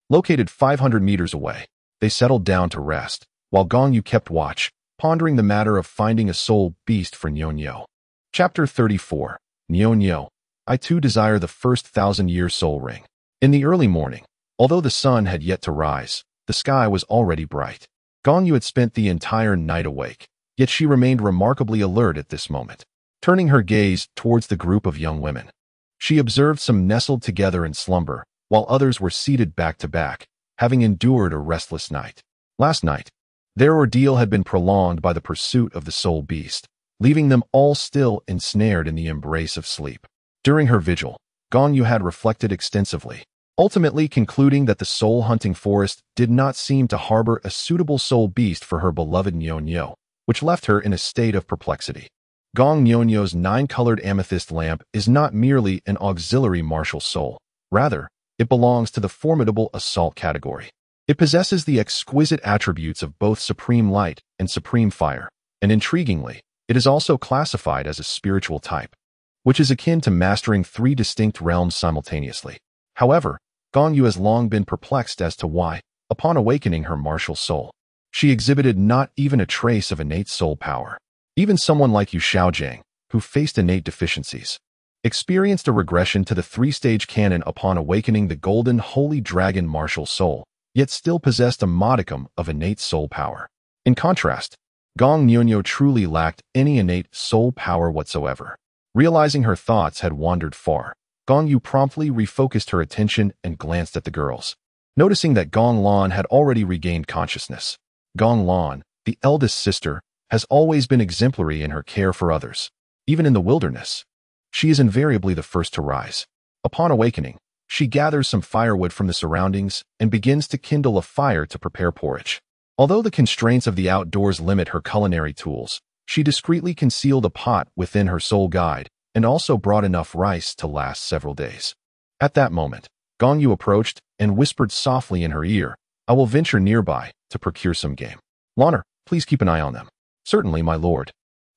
Located 500 meters away, they settled down to rest, while Gong Yu kept watch, pondering the matter of finding a soul beast for Nyonyo. Chapter 34. Nyonyo. I too desire the first 1,000-year soul ring. In the early morning, although the sun had yet to rise, the sky was already bright. Gong Yu had spent the entire night awake, yet she remained remarkably alert at this moment. Turning her gaze towards the group of young women, she observed some nestled together in slumber, while others were seated back to back, having endured a restless night. Last night, their ordeal had been prolonged by the pursuit of the soul beast, leaving them all still ensnared in the embrace of sleep. During her vigil, Gong Yu had reflected extensively, ultimately concluding that the soul-hunting forest did not seem to harbor a suitable soul beast for her beloved Nyonyo, which left her in a state of perplexity. Gong Nyonyo's 9-colored amethyst lamp is not merely an auxiliary martial soul. Rather, it belongs to the formidable assault category. It possesses the exquisite attributes of both supreme light and supreme fire, and intriguingly, it is also classified as a spiritual type, which is akin to mastering 3 distinct realms simultaneously. However, Gong Yu has long been perplexed as to why, upon awakening her martial soul, she exhibited not even a trace of innate soul power. Even someone like Yu Shaojiang, who faced innate deficiencies, experienced a regression to the three-stage canon upon awakening the golden holy dragon martial soul, yet still possessed a modicum of innate soul power. In contrast, Gong Yu truly lacked any innate soul power whatsoever. Realizing her thoughts had wandered far, Gong Yu promptly refocused her attention and glanced at the girls. Noticing that Gong Lan had already regained consciousness. Gong Lan, the eldest sister, has always been exemplary in her care for others. Even in the wilderness, she is invariably the first to rise. Upon awakening, she gathers some firewood from the surroundings and begins to kindle a fire to prepare porridge. Although the constraints of the outdoors limit her culinary tools, she discreetly concealed a pot within her soul guide and also brought enough rice to last several days. At that moment, Gong Yu approached and whispered softly in her ear, "I will venture nearby to procure some game. Lanner, please keep an eye on them." "Certainly, my lord."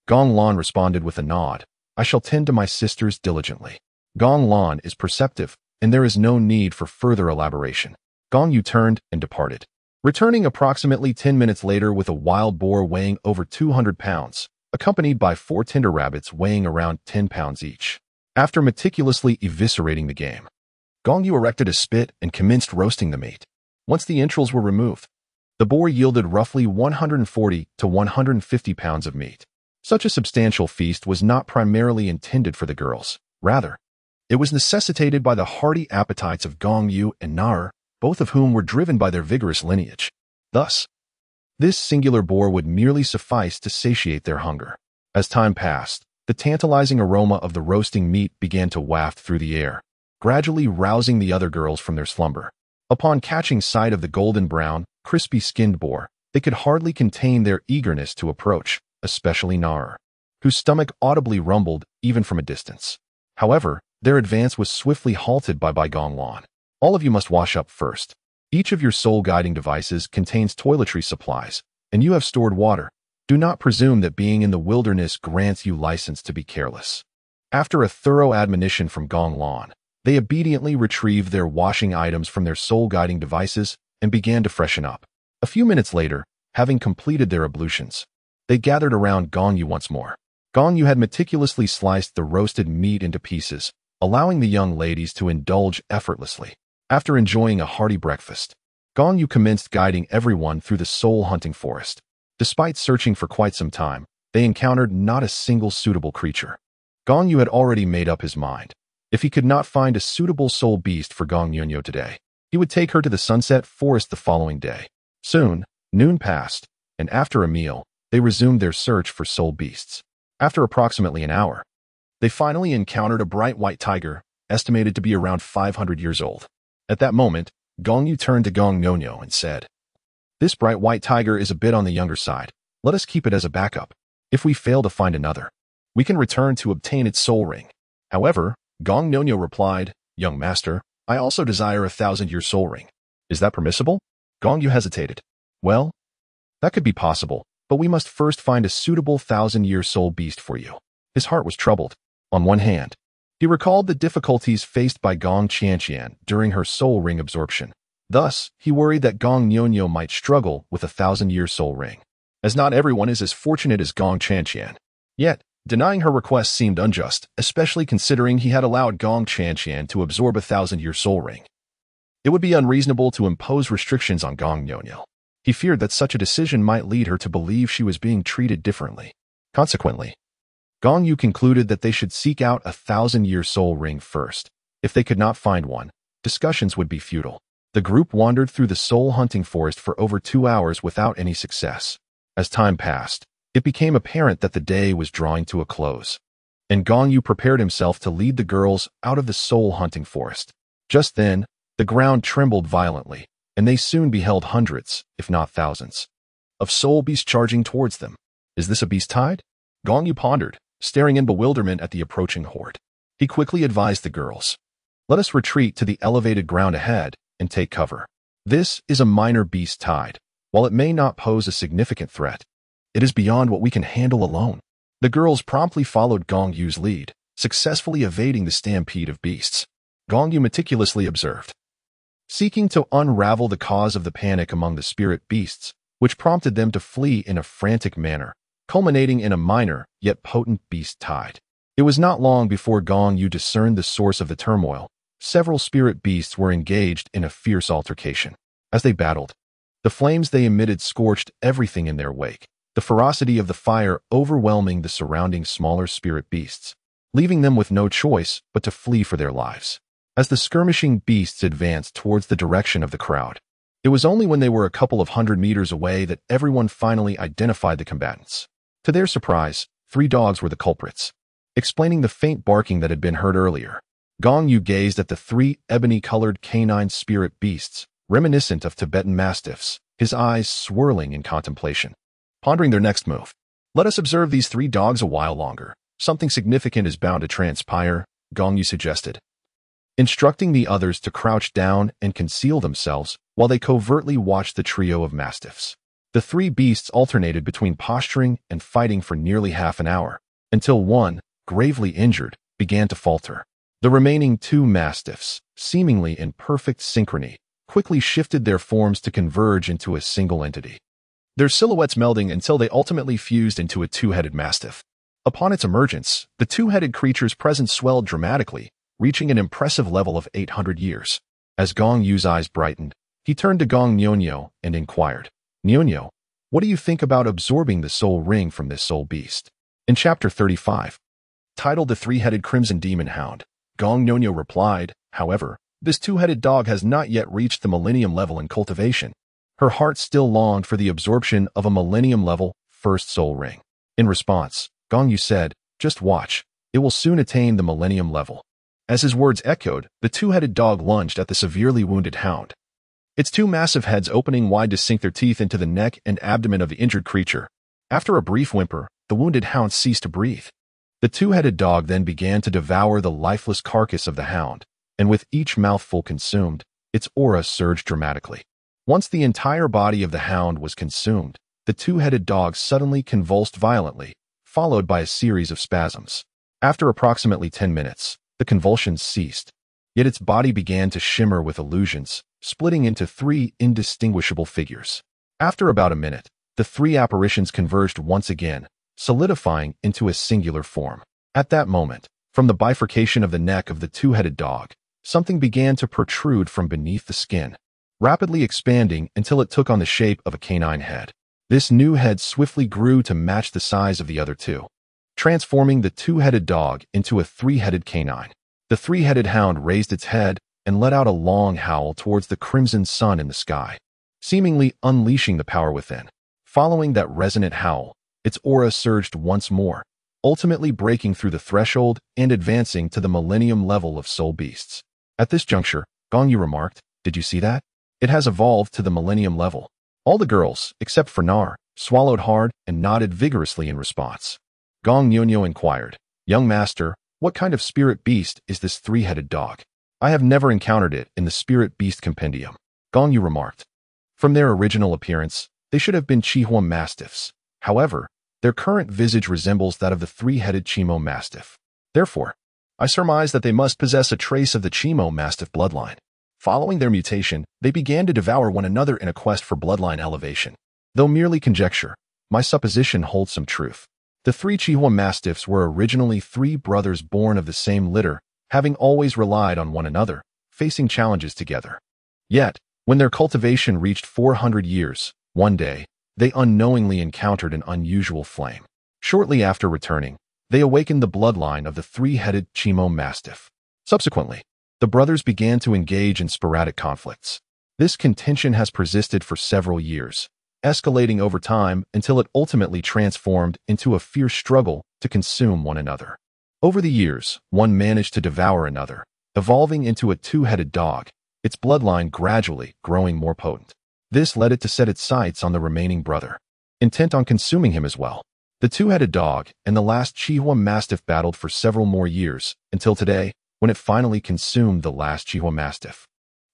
Gong Lan responded with a nod. "I shall tend to my sisters diligently." Gong Lan is perceptive, and there is no need for further elaboration. Gong Yu turned and departed, returning approximately 10 minutes later with a wild boar weighing over 200 pounds, accompanied by 4 tender rabbits weighing around 10 pounds each. After meticulously eviscerating the game, Gong Yu erected a spit and commenced roasting the meat. Once the entrails were removed, the boar yielded roughly 140 to 150 pounds of meat. Such a substantial feast was not primarily intended for the girls. Rather, it was necessitated by the hearty appetites of Gong Yu and Nar, both of whom were driven by their vigorous lineage. Thus, this singular boar would merely suffice to satiate their hunger. As time passed, the tantalizing aroma of the roasting meat began to waft through the air, gradually rousing the other girls from their slumber. Upon catching sight of the golden brown, crispy-skinned boar, they could hardly contain their eagerness to approach, especially Nar, whose stomach audibly rumbled even from a distance. However, their advance was swiftly halted by Gong Lan. "All of you must wash up first. Each of your soul-guiding devices contains toiletry supplies, and you have stored water. Do not presume that being in the wilderness grants you license to be careless." After a thorough admonition from Gong Lan, they obediently retrieved their washing items from their soul-guiding devices and began to freshen up. A few minutes later, having completed their ablutions, they gathered around Gong Yu once more. Gong Yu had meticulously sliced the roasted meat into pieces, allowing the young ladies to indulge effortlessly. After enjoying a hearty breakfast, Gong Yu commenced guiding everyone through the soul-hunting forest. Despite searching for quite some time, they encountered not a single suitable creature. Gong Yu had already made up his mind. If he could not find a suitable soul beast for Gong Yu today, he would take her to the Sunset Forest the following day. Soon, noon passed, and after a meal, they resumed their search for soul beasts. After approximately an hour, they finally encountered a bright white tiger, estimated to be around 500 years old. At that moment, Gong Yu turned to Gong Yu and said, "This bright white tiger is a bit on the younger side. Let us keep it as a backup. If we fail to find another, we can return to obtain its soul ring." However, Gong Yu replied, "Young master, I also desire a 1,000-year soul ring. Is that permissible?" Gong Yu hesitated. "Well, that could be possible, but we must first find a suitable 1,000-year soul beast for you." His heart was troubled. On one hand, he recalled the difficulties faced by Gong Qianqian during her soul ring absorption. Thus, he worried that Gong Yu might struggle with a 1,000-year soul ring, as not everyone is as fortunate as Gong Qianqian. Yet, denying her request seemed unjust, especially considering he had allowed Gong Qianqian to absorb a 1,000-year soul ring. It would be unreasonable to impose restrictions on Gong Yu. He feared that such a decision might lead her to believe she was being treated differently. Consequently, Gong Yu concluded that they should seek out a 1,000-year soul ring first. If they could not find one, discussions would be futile. The group wandered through the soul-hunting forest for over 2 hours without any success. As time passed, it became apparent that the day was drawing to a close, and Gong Yu prepared himself to lead the girls out of the soul-hunting forest. Just then, the ground trembled violently, and they soon beheld hundreds, if not thousands, of soul beasts charging towards them. "Is this a beast tide?" Gong Yu pondered, staring in bewilderment at the approaching horde. He quickly advised the girls, "Let us retreat to the elevated ground ahead and take cover. This is a minor beast tide. While it may not pose a significant threat, it is beyond what we can handle alone." The girls promptly followed Gong Yu's lead, successfully evading the stampede of beasts. Gong Yu meticulously observed, seeking to unravel the cause of the panic among the spirit beasts, which prompted them to flee in a frantic manner, culminating in a minor yet potent beast tide. It was not long before Gong Yu discerned the source of the turmoil. Several spirit beasts were engaged in a fierce altercation. As they battled, the flames they emitted scorched everything in their wake, the ferocity of the fire overwhelming the surrounding smaller spirit beasts, leaving them with no choice but to flee for their lives. As the skirmishing beasts advanced towards the direction of the crowd, it was only when they were a couple of 100 meters away that everyone finally identified the combatants. To their surprise, 3 dogs were the culprits. Explaining the faint barking that had been heard earlier, Gong Yu gazed at the 3 ebony-colored canine spirit beasts, reminiscent of Tibetan mastiffs, his eyes swirling in contemplation. Pondering their next move. Let us observe these 3 dogs a while longer. Something significant is bound to transpire, Gong Yu suggested, instructing the others to crouch down and conceal themselves while they covertly watched the trio of mastiffs. The 3 beasts alternated between posturing and fighting for nearly half an hour, until one, gravely injured, began to falter. The remaining 2 mastiffs, seemingly in perfect synchrony, quickly shifted their forms to converge into a single entity, their silhouettes melding until they ultimately fused into a 2-headed mastiff. Upon its emergence, the 2-headed creature's presence swelled dramatically, reaching an impressive level of 800 years. As Gong Yu's eyes brightened, he turned to Gong Nyonyo and inquired, Nyonyo, what do you think about absorbing the soul ring from this soul beast? In Chapter 35, titled The 3-Headed Crimson Demon Hound, Gong Nyonyo replied, however, this 2-headed dog has not yet reached the millennium level in cultivation. Her heart still longed for the absorption of a millennium-level first soul ring. In response, Gong Yu said, just watch, it will soon attain the millennium level. As his words echoed, the 2-headed dog lunged at the severely wounded hound, its 2 massive heads opening wide to sink their teeth into the neck and abdomen of the injured creature. After a brief whimper, the wounded hound ceased to breathe. The 2-headed dog then began to devour the lifeless carcass of the hound, and with each mouthful consumed, its aura surged dramatically. Once the entire body of the hound was consumed, the 2-headed dog suddenly convulsed violently, followed by a series of spasms. After approximately 10 minutes, the convulsions ceased, yet its body began to shimmer with illusions, splitting into 3 indistinguishable figures. After about a minute, the 3 apparitions converged once again, solidifying into a singular form. At that moment, from the bifurcation of the neck of the 2-headed dog, something began to protrude from beneath the skin, rapidly expanding until it took on the shape of a canine head. This new head swiftly grew to match the size of the other 2, transforming the 2-headed dog into a 3-headed canine. The 3-headed hound raised its head and let out a long howl towards the crimson sun in the sky, seemingly unleashing the power within. Following that resonant howl, its aura surged once more, ultimately breaking through the threshold and advancing to the millennium level of soul beasts. At this juncture, Gong Yu remarked, did you see that? It has evolved to the millennium level. All the girls, except for Nar, swallowed hard and nodded vigorously in response. Gong Nyonyo inquired, young master, what kind of spirit beast is this 3-headed dog? I have never encountered it in the spirit beast compendium. Gong Yu remarked, from their original appearance, they should have been Chihua mastiffs. However, their current visage resembles that of the 3-headed Chimo mastiff. Therefore, I surmise that they must possess a trace of the Chimo mastiff bloodline. Following their mutation, they began to devour one another in a quest for bloodline elevation. Though merely conjecture, my supposition holds some truth. The 3 Chihua mastiffs were originally 3 brothers born of the same litter, having always relied on one another, facing challenges together. Yet, when their cultivation reached 400 years, one day, they unknowingly encountered an unusual flame. Shortly after returning, they awakened the bloodline of the 3-headed Chimo mastiff. Subsequently, the brothers began to engage in sporadic conflicts. This contention has persisted for several years, escalating over time until it ultimately transformed into a fierce struggle to consume one another. Over the years, one managed to devour another, evolving into a 2-headed dog, its bloodline gradually growing more potent. This led it to set its sights on the remaining brother, intent on consuming him as well. The 2-headed dog and the last Chihua mastiff battled for several more years, until today, when it finally consumed the last Chihua mastiff,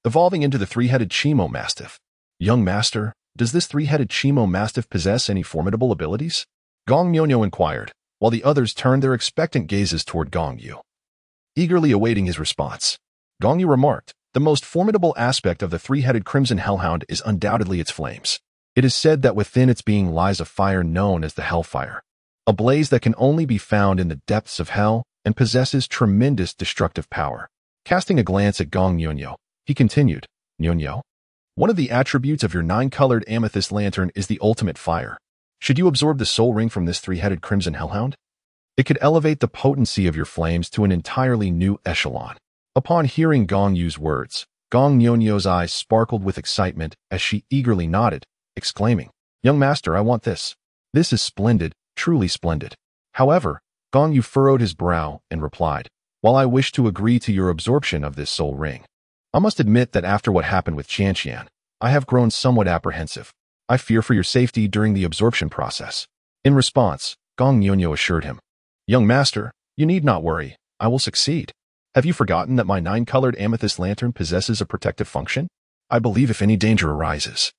evolving into the 3-headed Chimo mastiff. Young master, does this 3-headed Chimo mastiff possess any formidable abilities? Gong Nyonyo inquired, while the others turned their expectant gazes toward Gong Yu, eagerly awaiting his response. Gong Yu remarked, the most formidable aspect of the 3-headed crimson hellhound is undoubtedly its flames. It is said that within its being lies a fire known as the hellfire, a blaze that can only be found in the depths of hell and possesses tremendous destructive power. Casting a glance at Gong Yu, he continued, Yu, one of the attributes of your 9-colored amethyst lantern is the ultimate fire. Should you absorb the soul ring from this 3-headed crimson hellhound? It could elevate the potency of your flames to an entirely new echelon. Upon hearing Gong Yu's words, Gong Yu's eyes sparkled with excitement as she eagerly nodded, exclaiming, Young master, I want this. This is splendid, truly splendid. However, Gong Yu furrowed his brow and replied, While I wish to agree to your absorption of this soul ring, I must admit that after what happened with Qian, I have grown somewhat apprehensive. I fear for your safety during the absorption process. In response, Gong Yu assured him, Young master, you need not worry. I will succeed. Have you forgotten that my 9-colored amethyst lantern possesses a protective function? I believe if any danger arises,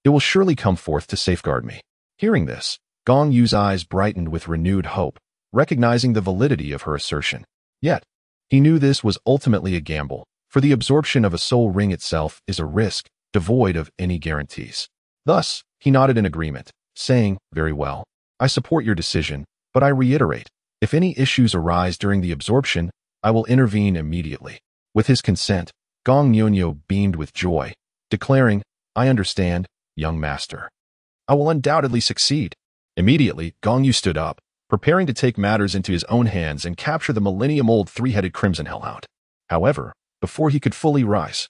it will surely come forth to safeguard me. Hearing this, Gong Yu's eyes brightened with renewed hope, recognizing the validity of her assertion. Yet, he knew this was ultimately a gamble, for the absorption of a soul ring itself is a risk, devoid of any guarantees. Thus, he nodded in agreement, saying, Very well. I support your decision, but I reiterate, if any issues arise during the absorption, I will intervene immediately. With his consent, Gong Yu beamed with joy, declaring, I understand, young master. I will undoubtedly succeed. Immediately, Gong Yu stood up, preparing to take matters into his own hands and capture the millennium-old 3-headed crimson hellhound. However, before he could fully rise,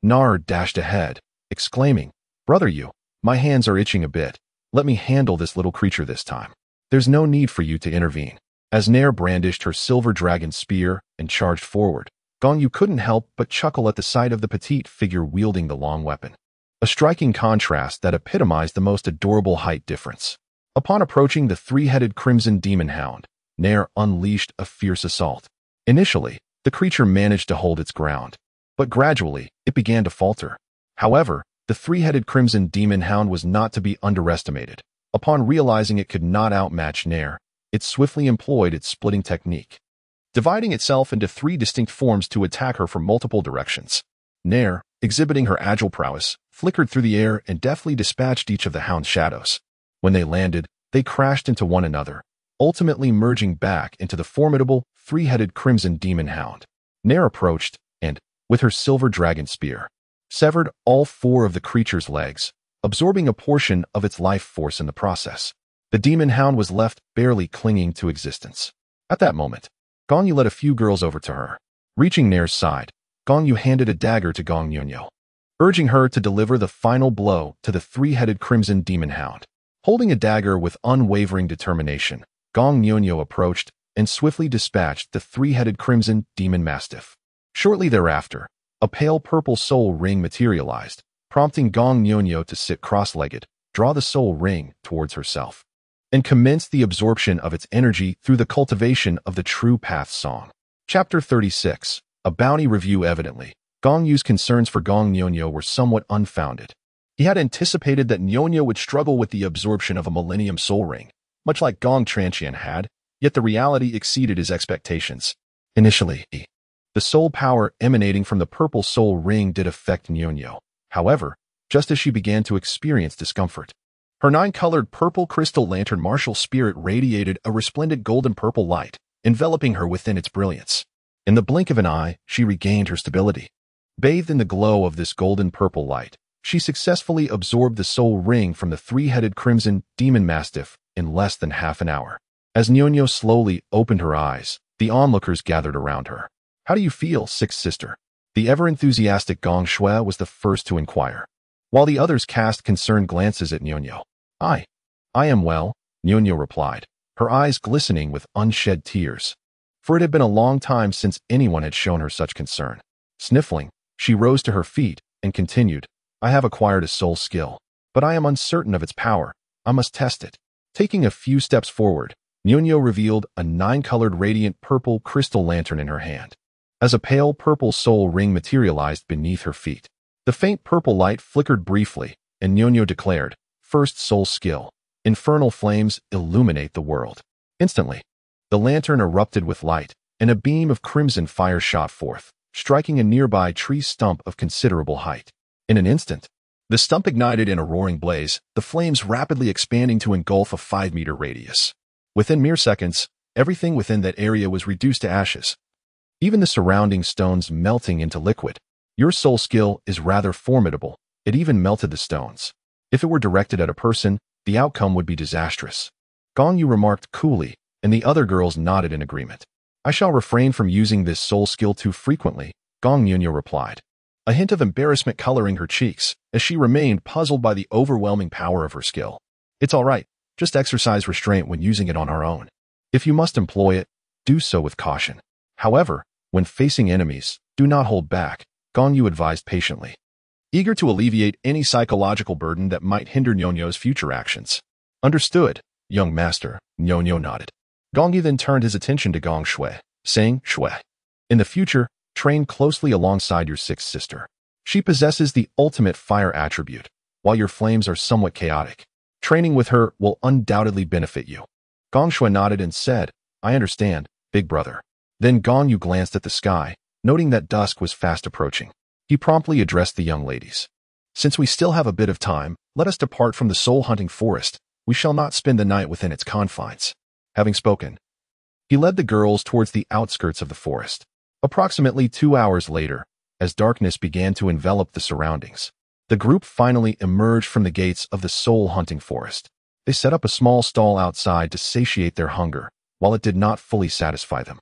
Nar dashed ahead, exclaiming, Brother Yu, my hands are itching a bit. Let me handle this little creature this time. There's no need for you to intervene. As Nair brandished her silver dragon spear and charged forward, Gong Yu couldn't help but chuckle at the sight of the petite figure wielding the long weapon. A striking contrast that epitomized the most adorable height difference. Upon approaching the 3-headed crimson demon hound, Nair unleashed a fierce assault. Initially, the creature managed to hold its ground, but gradually, it began to falter. However, the 3-headed crimson demon hound was not to be underestimated. Upon realizing it could not outmatch Nair, it swiftly employed its splitting technique, dividing itself into 3 distinct forms to attack her from multiple directions. Nair, exhibiting her agile prowess, flickered through the air and deftly dispatched each of the hound's shadows. When they landed, they crashed into one another, ultimately merging back into the formidable 3-headed crimson demon hound. Nair approached and, with her silver dragon spear, severed all 4 of the creature's legs, absorbing a portion of its life force in the process. The demon hound was left barely clinging to existence. At that moment, Gong Yu led a few girls over to her. Reaching Nair's side, Gong Yu handed a dagger to Gong Yu, urging her to deliver the final blow to the 3-headed crimson demon hound. Holding a dagger with unwavering determination, Gong Yu approached and swiftly dispatched the 3-headed crimson demon mastiff. Shortly thereafter, a pale purple soul ring materialized, prompting Gong Yu to sit cross-legged, draw the soul ring towards herself, and commence the absorption of its energy through the cultivation of the True Path Song. Chapter 36. A bounty review. Evidently, Gong Yu's concerns for Gong Yu were somewhat unfounded. He had anticipated that Yu would struggle with the absorption of a Millennium Soul Ring, much like Gong Qian had, yet the reality exceeded his expectations. Initially, the soul power emanating from the purple soul ring did affect Yu. However, just as she began to experience discomfort, her 9-colored purple crystal lantern martial spirit radiated a resplendent golden purple light, enveloping her within its brilliance. In the blink of an eye, she regained her stability. Bathed in the glow of this golden purple light, she successfully absorbed the soul ring from the 3-headed crimson demon mastiff in less than half an hour. As Yu slowly opened her eyes, the onlookers gathered around her. How do you feel, Sixth Sister? The ever-enthusiastic Gong Shui was the first to inquire, while the others cast concerned glances at Yu. I am well, Yu replied, her eyes glistening with unshed tears, for it had been a long time since anyone had shown her such concern. Sniffling, she rose to her feet and continued, I have acquired a soul skill, but I am uncertain of its power. I must test it. Taking a few steps forward, Yu revealed a 9-colored radiant purple crystal lantern in her hand. As a pale purple soul ring materialized beneath her feet, the faint purple light flickered briefly, and Yu declared, First soul skill. Infernal flames illuminate the world. Instantly, the lantern erupted with light, and a beam of crimson fire shot forth, striking a nearby tree stump of considerable height. In an instant, the stump ignited in a roaring blaze, the flames rapidly expanding to engulf a 5-meter radius. Within mere seconds, everything within that area was reduced to ashes. Even the surrounding stones melting into liquid. Your soul skill is rather formidable. It even melted the stones. If it were directed at a person, the outcome would be disastrous. Gong Yu remarked coolly, and the other girls nodded in agreement. I shall refrain from using this soul skill too frequently, Gong Yu replied, a hint of embarrassment coloring her cheeks, as she remained puzzled by the overwhelming power of her skill. It's all right, just exercise restraint when using it on our own. If you must employ it, do so with caution. However, when facing enemies, do not hold back, Gong Yu advised patiently, eager to alleviate any psychological burden that might hinder Nyonyo's future actions. Understood, young master, Nyonyo nodded. Gong Yu then turned his attention to Gong Shui, saying, Shui, in the future, train closely alongside your sixth sister. She possesses the ultimate fire attribute, while your flames are somewhat chaotic. Training with her will undoubtedly benefit you. Gong Shui nodded and said, I understand, big brother. Then Gong Yu glanced at the sky, noting that dusk was fast approaching. He promptly addressed the young ladies. Since we still have a bit of time, let us depart from the soul-hunting forest. We shall not spend the night within its confines. Having spoken, he led the girls towards the outskirts of the forest. Approximately 2 hours later, as darkness began to envelop the surroundings, the group finally emerged from the gates of the soul-hunting forest. They set up a small stall outside to satiate their hunger, while it did not fully satisfy them.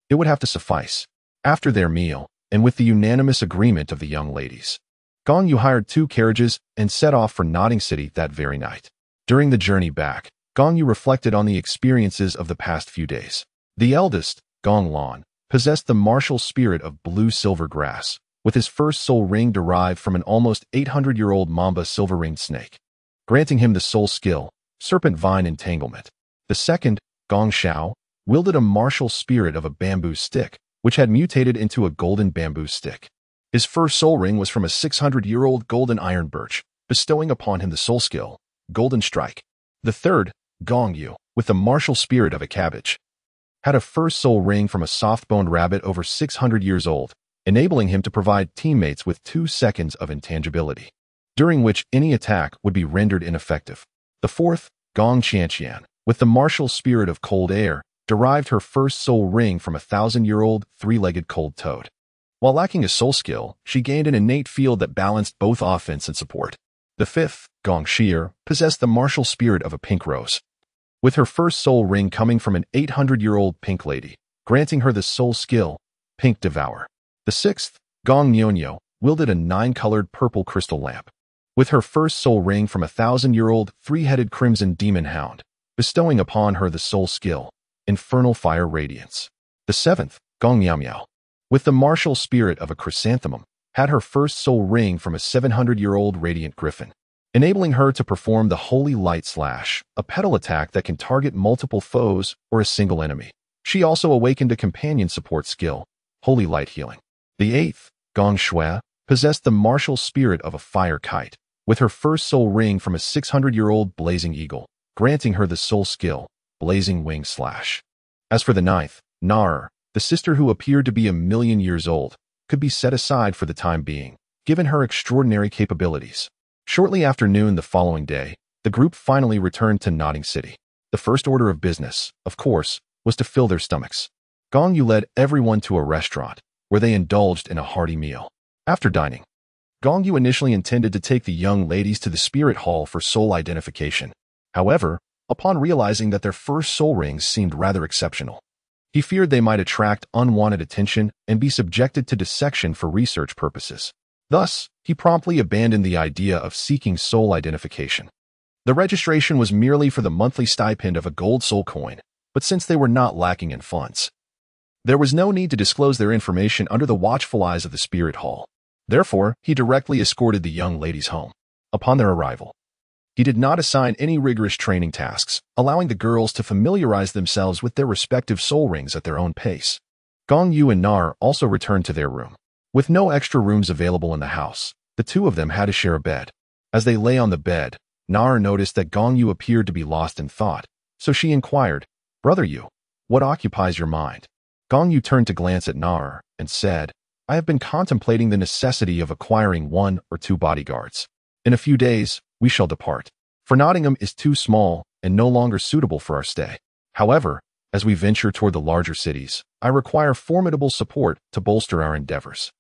It would have to suffice. After their meal, and with the unanimous agreement of the young ladies, Gong Yu hired 2 carriages and set off for Nodding City that very night. During the journey back, Gong Yu reflected on the experiences of the past few days. The eldest, Gong Lan, possessed the martial spirit of blue-silver grass, with his first soul ring derived from an almost 800-year-old mamba silver-ringed snake, granting him the soul skill, serpent vine entanglement. The second, Gong Xiao, wielded a martial spirit of a bamboo stick, which had mutated into a golden bamboo stick. His first soul ring was from a 600-year-old golden iron birch, bestowing upon him the soul skill, golden strike. The third, Gong Yu, with the martial spirit of a cabbage, had a first soul ring from a soft-boned rabbit over 600 years old, enabling him to provide teammates with 2 seconds of intangibility, during which any attack would be rendered ineffective. The fourth, Gong Qianqian, with the martial spirit of cold air, derived her first soul ring from a 1,000-year-old 3-legged cold toad. While lacking a soul skill, she gained an innate field that balanced both offense and support. The fifth, Gong Xier, possessed the martial spirit of a pink rose, with her first soul ring coming from an 800-year-old pink lady, granting her the soul skill, Pink Devour. The sixth, Gong Nyonyo, wielded a 9-colored purple crystal lamp, with her first soul ring from a 1,000-year-old 3-headed crimson demon hound, bestowing upon her the soul skill, Infernal Fire Radiance. The seventh, Gong Miao, with the martial spirit of a chrysanthemum, had her first soul ring from a 700-year-old radiant griffin, enabling her to perform the Holy Light Slash, a petal attack that can target multiple foes or a single enemy. She also awakened a companion support skill, Holy Light Healing. The eighth, Gong Shui, possessed the martial spirit of a fire kite, with her first soul ring from a 600-year-old blazing eagle, granting her the soul skill, Blazing Wing Slash. As for the ninth, Nar, the sister who appeared to be 1,000,000 years old, could be set aside for the time being, given her extraordinary capabilities. Shortly after noon the following day, the group finally returned to Nodding City. The first order of business, of course, was to fill their stomachs. Gong Yu led everyone to a restaurant, where they indulged in a hearty meal. After dining, Gong Yu initially intended to take the young ladies to the spirit hall for soul identification. However, upon realizing that their first soul rings seemed rather exceptional, he feared they might attract unwanted attention and be subjected to dissection for research purposes. Thus, he promptly abandoned the idea of seeking soul identification. The registration was merely for the monthly stipend of a gold soul coin, but since they were not lacking in funds, there was no need to disclose their information under the watchful eyes of the spirit hall. Therefore, he directly escorted the young ladies home. Upon their arrival, he did not assign any rigorous training tasks, allowing the girls to familiarize themselves with their respective soul rings at their own pace. Gong Yu and Nar also returned to their room. With no extra rooms available in the house, the two of them had to share a bed. As they lay on the bed, Nar noticed that Gong Yu appeared to be lost in thought, so she inquired, "Brother Yu, what occupies your mind?" Gong Yu turned to glance at Nar and said, "I have been contemplating the necessity of acquiring 1 or 2 bodyguards. In a few days, we shall depart, for Nottingham is too small and no longer suitable for our stay. However, As we venture toward the larger cities, I require formidable support to bolster our endeavors.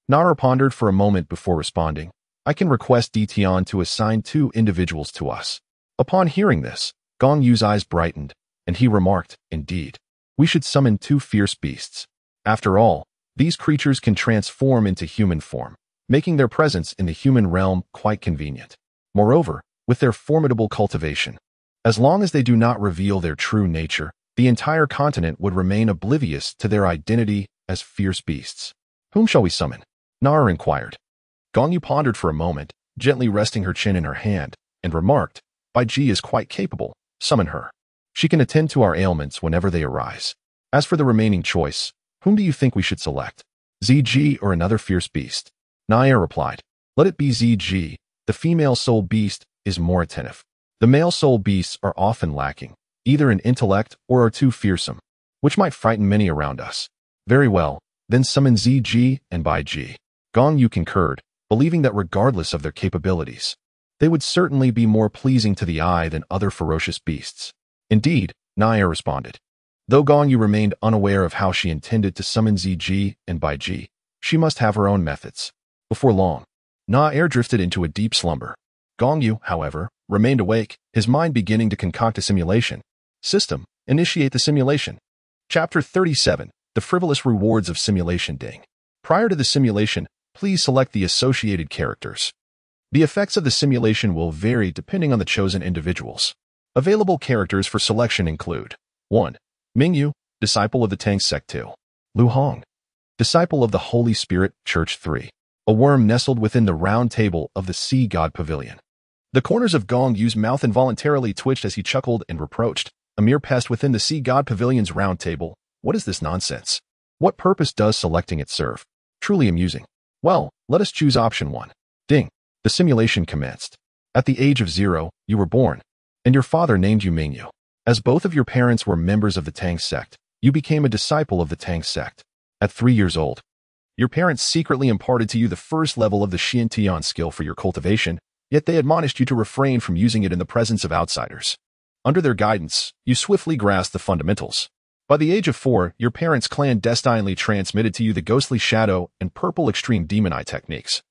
Nara pondered for a moment before responding. I can request Ditian to assign 2 individuals to us. Upon hearing this, Gong Yu's eyes brightened, and he remarked, indeed, we should summon 2 fierce beasts. After all, these creatures can transform into human form, making their presence in the human realm quite convenient. Moreover, with their formidable cultivation, as long as they do not reveal their true nature, the entire continent would remain oblivious to their identity as fierce beasts. Whom shall we summon? Nara inquired. Gong Yu pondered for a moment, gently resting her chin in her hand, and remarked, Bai Ji is quite capable. Summon her. She can attend to our ailments whenever they arise. As for the remaining choice, whom do you think we should select? ZG or another fierce beast? Naya replied, let it be ZG. The female soul beast is more attentive. The male soul beasts are often lacking, either in intellect or are too fearsome, which might frighten many around us. Very well, then summon ZG and Bai Ji. Gong Yu concurred, believing that regardless of their capabilities, they would certainly be more pleasing to the eye than other ferocious beasts. Indeed, Naya responded. Though Gong Yu remained unaware of how she intended to summon ZG and Bai Ji, she must have her own methods. Before long, Na-air drifted into a deep slumber. Gong Yu, however, remained awake, his mind beginning to concoct a simulation. System, initiate the simulation. Chapter 37, The Frivolous Rewards of Simulation Ding. Prior to the simulation, please select the associated characters. The effects of the simulation will vary depending on the chosen individuals. Available characters for selection include 1. Mingyu, disciple of the Tang sect. 2. Lu Hong, disciple of the Holy Spirit Church. 3. A worm nestled within the round table of the Sea God Pavilion. The corners of Gong Yu's mouth involuntarily twitched as he chuckled and reproached, a mere pest within the Sea God Pavilion's round table. What is this nonsense? What purpose does selecting it serve? Truly amusing. Well, let us choose option 1. Ding. The simulation commenced. At the age of 0, you were born, and your father named you Mingyu. As both of your parents were members of the Tang sect, you became a disciple of the Tang sect. At 3 years old, your parents secretly imparted to you the first level of the Xiantian skill for your cultivation, yet they admonished you to refrain from using it in the presence of outsiders. Under their guidance, you swiftly grasped the fundamentals. By the age of 4, your parents clandestinely transmitted to you the ghostly shadow and purple extreme demon eye techniques.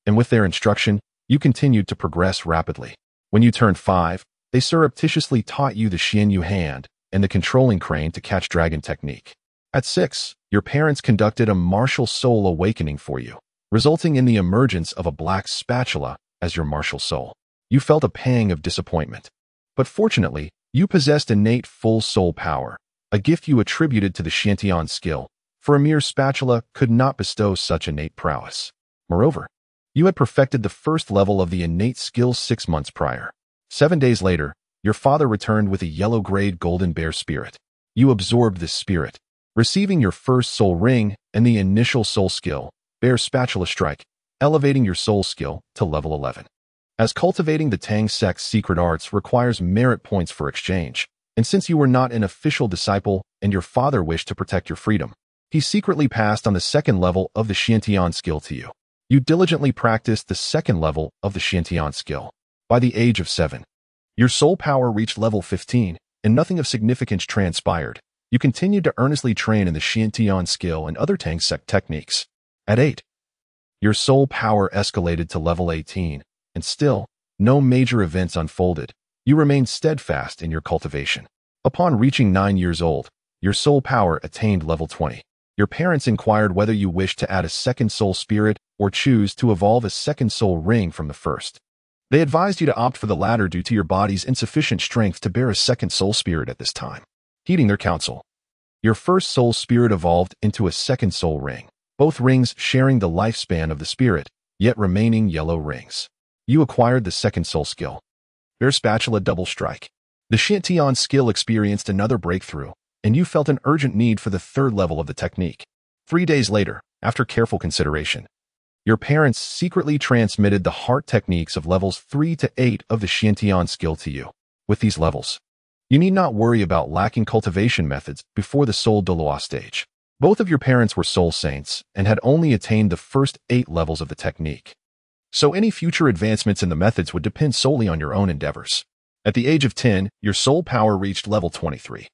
And with their instruction, you continued to progress rapidly. When you turned 5, they surreptitiously taught you the Xianyu hand and the controlling crane to catch dragon technique. At 6, your parents conducted a martial soul awakening for you, resulting in the emergence of a black spatula as your martial soul. You felt a pang of disappointment. But fortunately, you possessed innate full soul power, a gift you attributed to the Xiantian skill, for a mere spatula could not bestow such innate prowess. Moreover, you had perfected the first level of the innate skill 6 months prior. 7 days later, your father returned with a yellow-grade golden bear spirit. You absorbed this spirit, receiving your first soul ring and the initial soul skill, Bear Spatula Strike, elevating your soul skill to level 11. As cultivating the Tang sect's secret arts requires merit points for exchange, and since you were not an official disciple and your father wished to protect your freedom, he secretly passed on the second level of the Xiantian skill to you. You diligently practiced the second level of the Xiantian skill. By the age of 7, your soul power reached level 15, and nothing of significance transpired. You continued to earnestly train in the Xiantian skill and other Tang sect techniques. At 8, your soul power escalated to level 18, and still, no major events unfolded. You remained steadfast in your cultivation. Upon reaching 9 years old, your soul power attained level 20. Your parents inquired whether you wished to add a second soul spirit or choose to evolve a second soul ring from the first. They advised you to opt for the latter due to your body's insufficient strength to bear a second soul spirit at this time. Heeding their counsel, your first soul spirit evolved into a second soul ring, both rings sharing the lifespan of the spirit, yet remaining yellow rings. You acquired the second soul skill, Bear Spatula Double Strike. The Xiantian skill experienced another breakthrough, and you felt an urgent need for the third level of the technique. 3 days later, after careful consideration, your parents secretly transmitted the heart techniques of levels 3 to 8 of the Xiantian skill to you. With these levels, you need not worry about lacking cultivation methods before the Soul Douluo stage. Both of your parents were soul saints and had only attained the first 8 levels of the technique. So any future advancements in the methods would depend solely on your own endeavors. At the age of 10, your soul power reached level 23.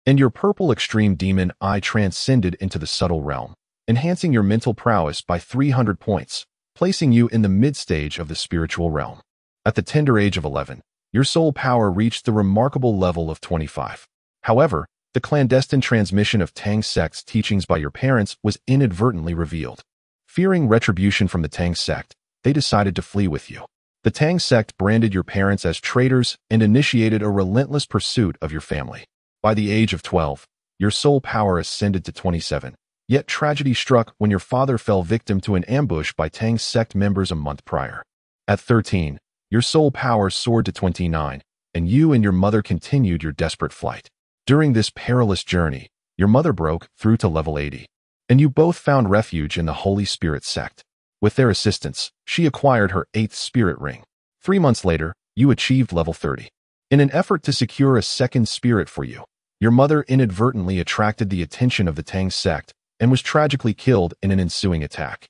and your purple extreme demon eye transcended into the subtle realm, enhancing your mental prowess by 300 points, placing you in the mid-stage of the spiritual realm. At the tender age of 11, your soul power reached the remarkable level of 25. However, the clandestine transmission of Tang sect's teachings by your parents was inadvertently revealed. Fearing retribution from the Tang sect, they decided to flee with you. The Tang sect branded your parents as traitors and initiated a relentless pursuit of your family. By the age of 12, your soul power ascended to 27, yet tragedy struck when your father fell victim to an ambush by Tang sect members a month prior. At 13, your soul power soared to 29, and you and your mother continued your desperate flight. During this perilous journey, your mother broke through to level 80, and you both found refuge in the Holy Spirit sect. With their assistance, she acquired her 8th spirit ring. 3 months later, you achieved level 30. In an effort to secure a second spirit for you, your mother inadvertently attracted the attention of the Tang sect and was tragically killed in an ensuing attack.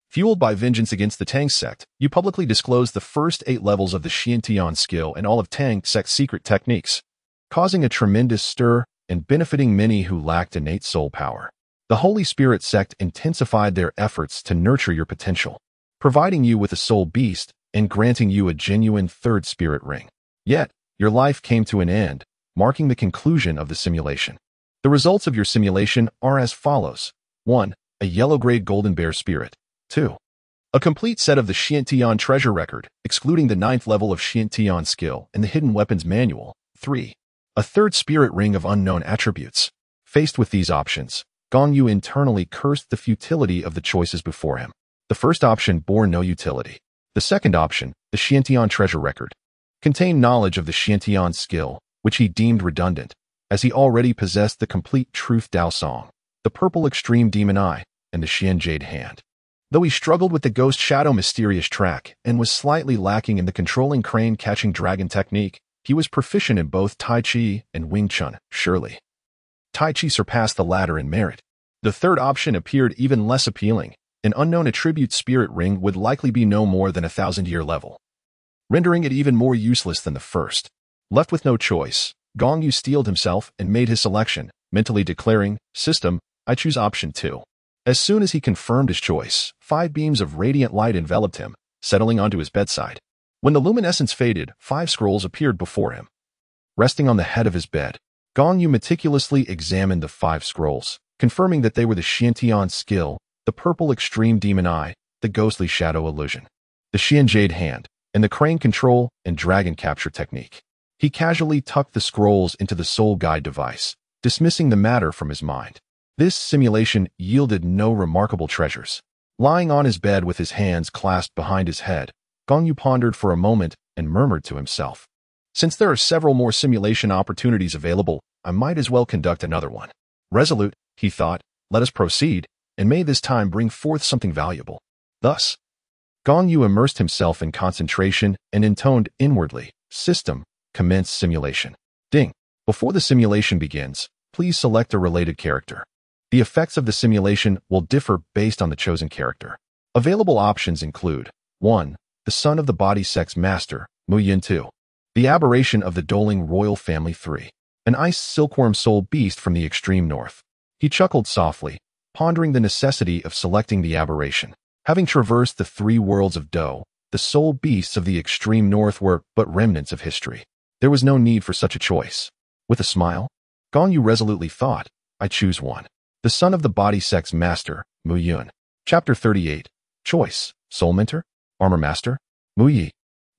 Fueled by vengeance against the Tang sect, you publicly disclosed the first 8 levels of the Xiantian skill and all of Tang sect's secret techniques, causing a tremendous stir and benefiting many who lacked innate soul power. The Holy Spirit sect intensified their efforts to nurture your potential, providing you with a soul beast and granting you a genuine 3rd spirit ring. Yet, your life came to an end, marking the conclusion of the simulation. The results of your simulation are as follows. 1. A yellow-grade golden bear spirit. 2. A complete set of the Xiantian treasure record, excluding the 9th level of Xiantian skill and the hidden weapons manual. 3. A 3rd spirit ring of unknown attributes. Faced with these options, Gong Yu internally cursed the futility of the choices before him. The first option bore no utility. The second option, the Xiantian treasure record, contained knowledge of the Xiantian skill, which he deemed redundant, as he already possessed the complete Truth Dao Song, the purple extreme demon eye, and the Xian Jade hand. Though he struggled with the Ghost Shadow mysterious track and was slightly lacking in the controlling crane catching dragon technique, he was proficient in both Tai Chi and Wing Chun, surely. Tai Chi surpassed the latter in merit. The third option appeared even less appealing. An unknown attribute spirit ring would likely be no more than a 1,000-year level, rendering it even more useless than the first. Left with no choice, Gong Yu steeled himself and made his selection, mentally declaring, "System, I choose option 2. As soon as he confirmed his choice, 5 beams of radiant light enveloped him, settling onto his bedside. When the luminescence faded, 5 scrolls appeared before him. Resting on the head of his bed, Gong Yu meticulously examined the 5 scrolls, confirming that they were the Xiantian skill, the purple extreme demon eye, the ghostly shadow illusion, the Xian Jade hand, and the crane control and dragon capture technique. He casually tucked the scrolls into the soul guide device, dismissing the matter from his mind. This simulation yielded no remarkable treasures. Lying on his bed with his hands clasped behind his head, Gong Yu pondered for a moment and murmured to himself, "Since there are several more simulation opportunities available, I might as well conduct another one." Resolute, he thought, "Let us proceed, and may this time bring forth something valuable." Thus, Gong Yu immersed himself in concentration and intoned inwardly, "System, commence simulation." Ding. Before the simulation begins, please select a related character. The effects of the simulation will differ based on the chosen character. Available options include 1. The son of the body sex master, Mu Yin 2. The aberration of the Doling royal family 3. An ice silkworm soul beast from the extreme north. He chuckled softly, pondering the necessity of selecting the aberration. Having traversed the 3 worlds of Do, the soul beasts of the extreme north were but remnants of history. There was no need for such a choice. With a smile, Gong Yu resolutely thought, "I choose 1. The son of the body sex master, Mu Yun." Chapter 38. Choice. Soul Mentor? Armor Master? Mu Yi.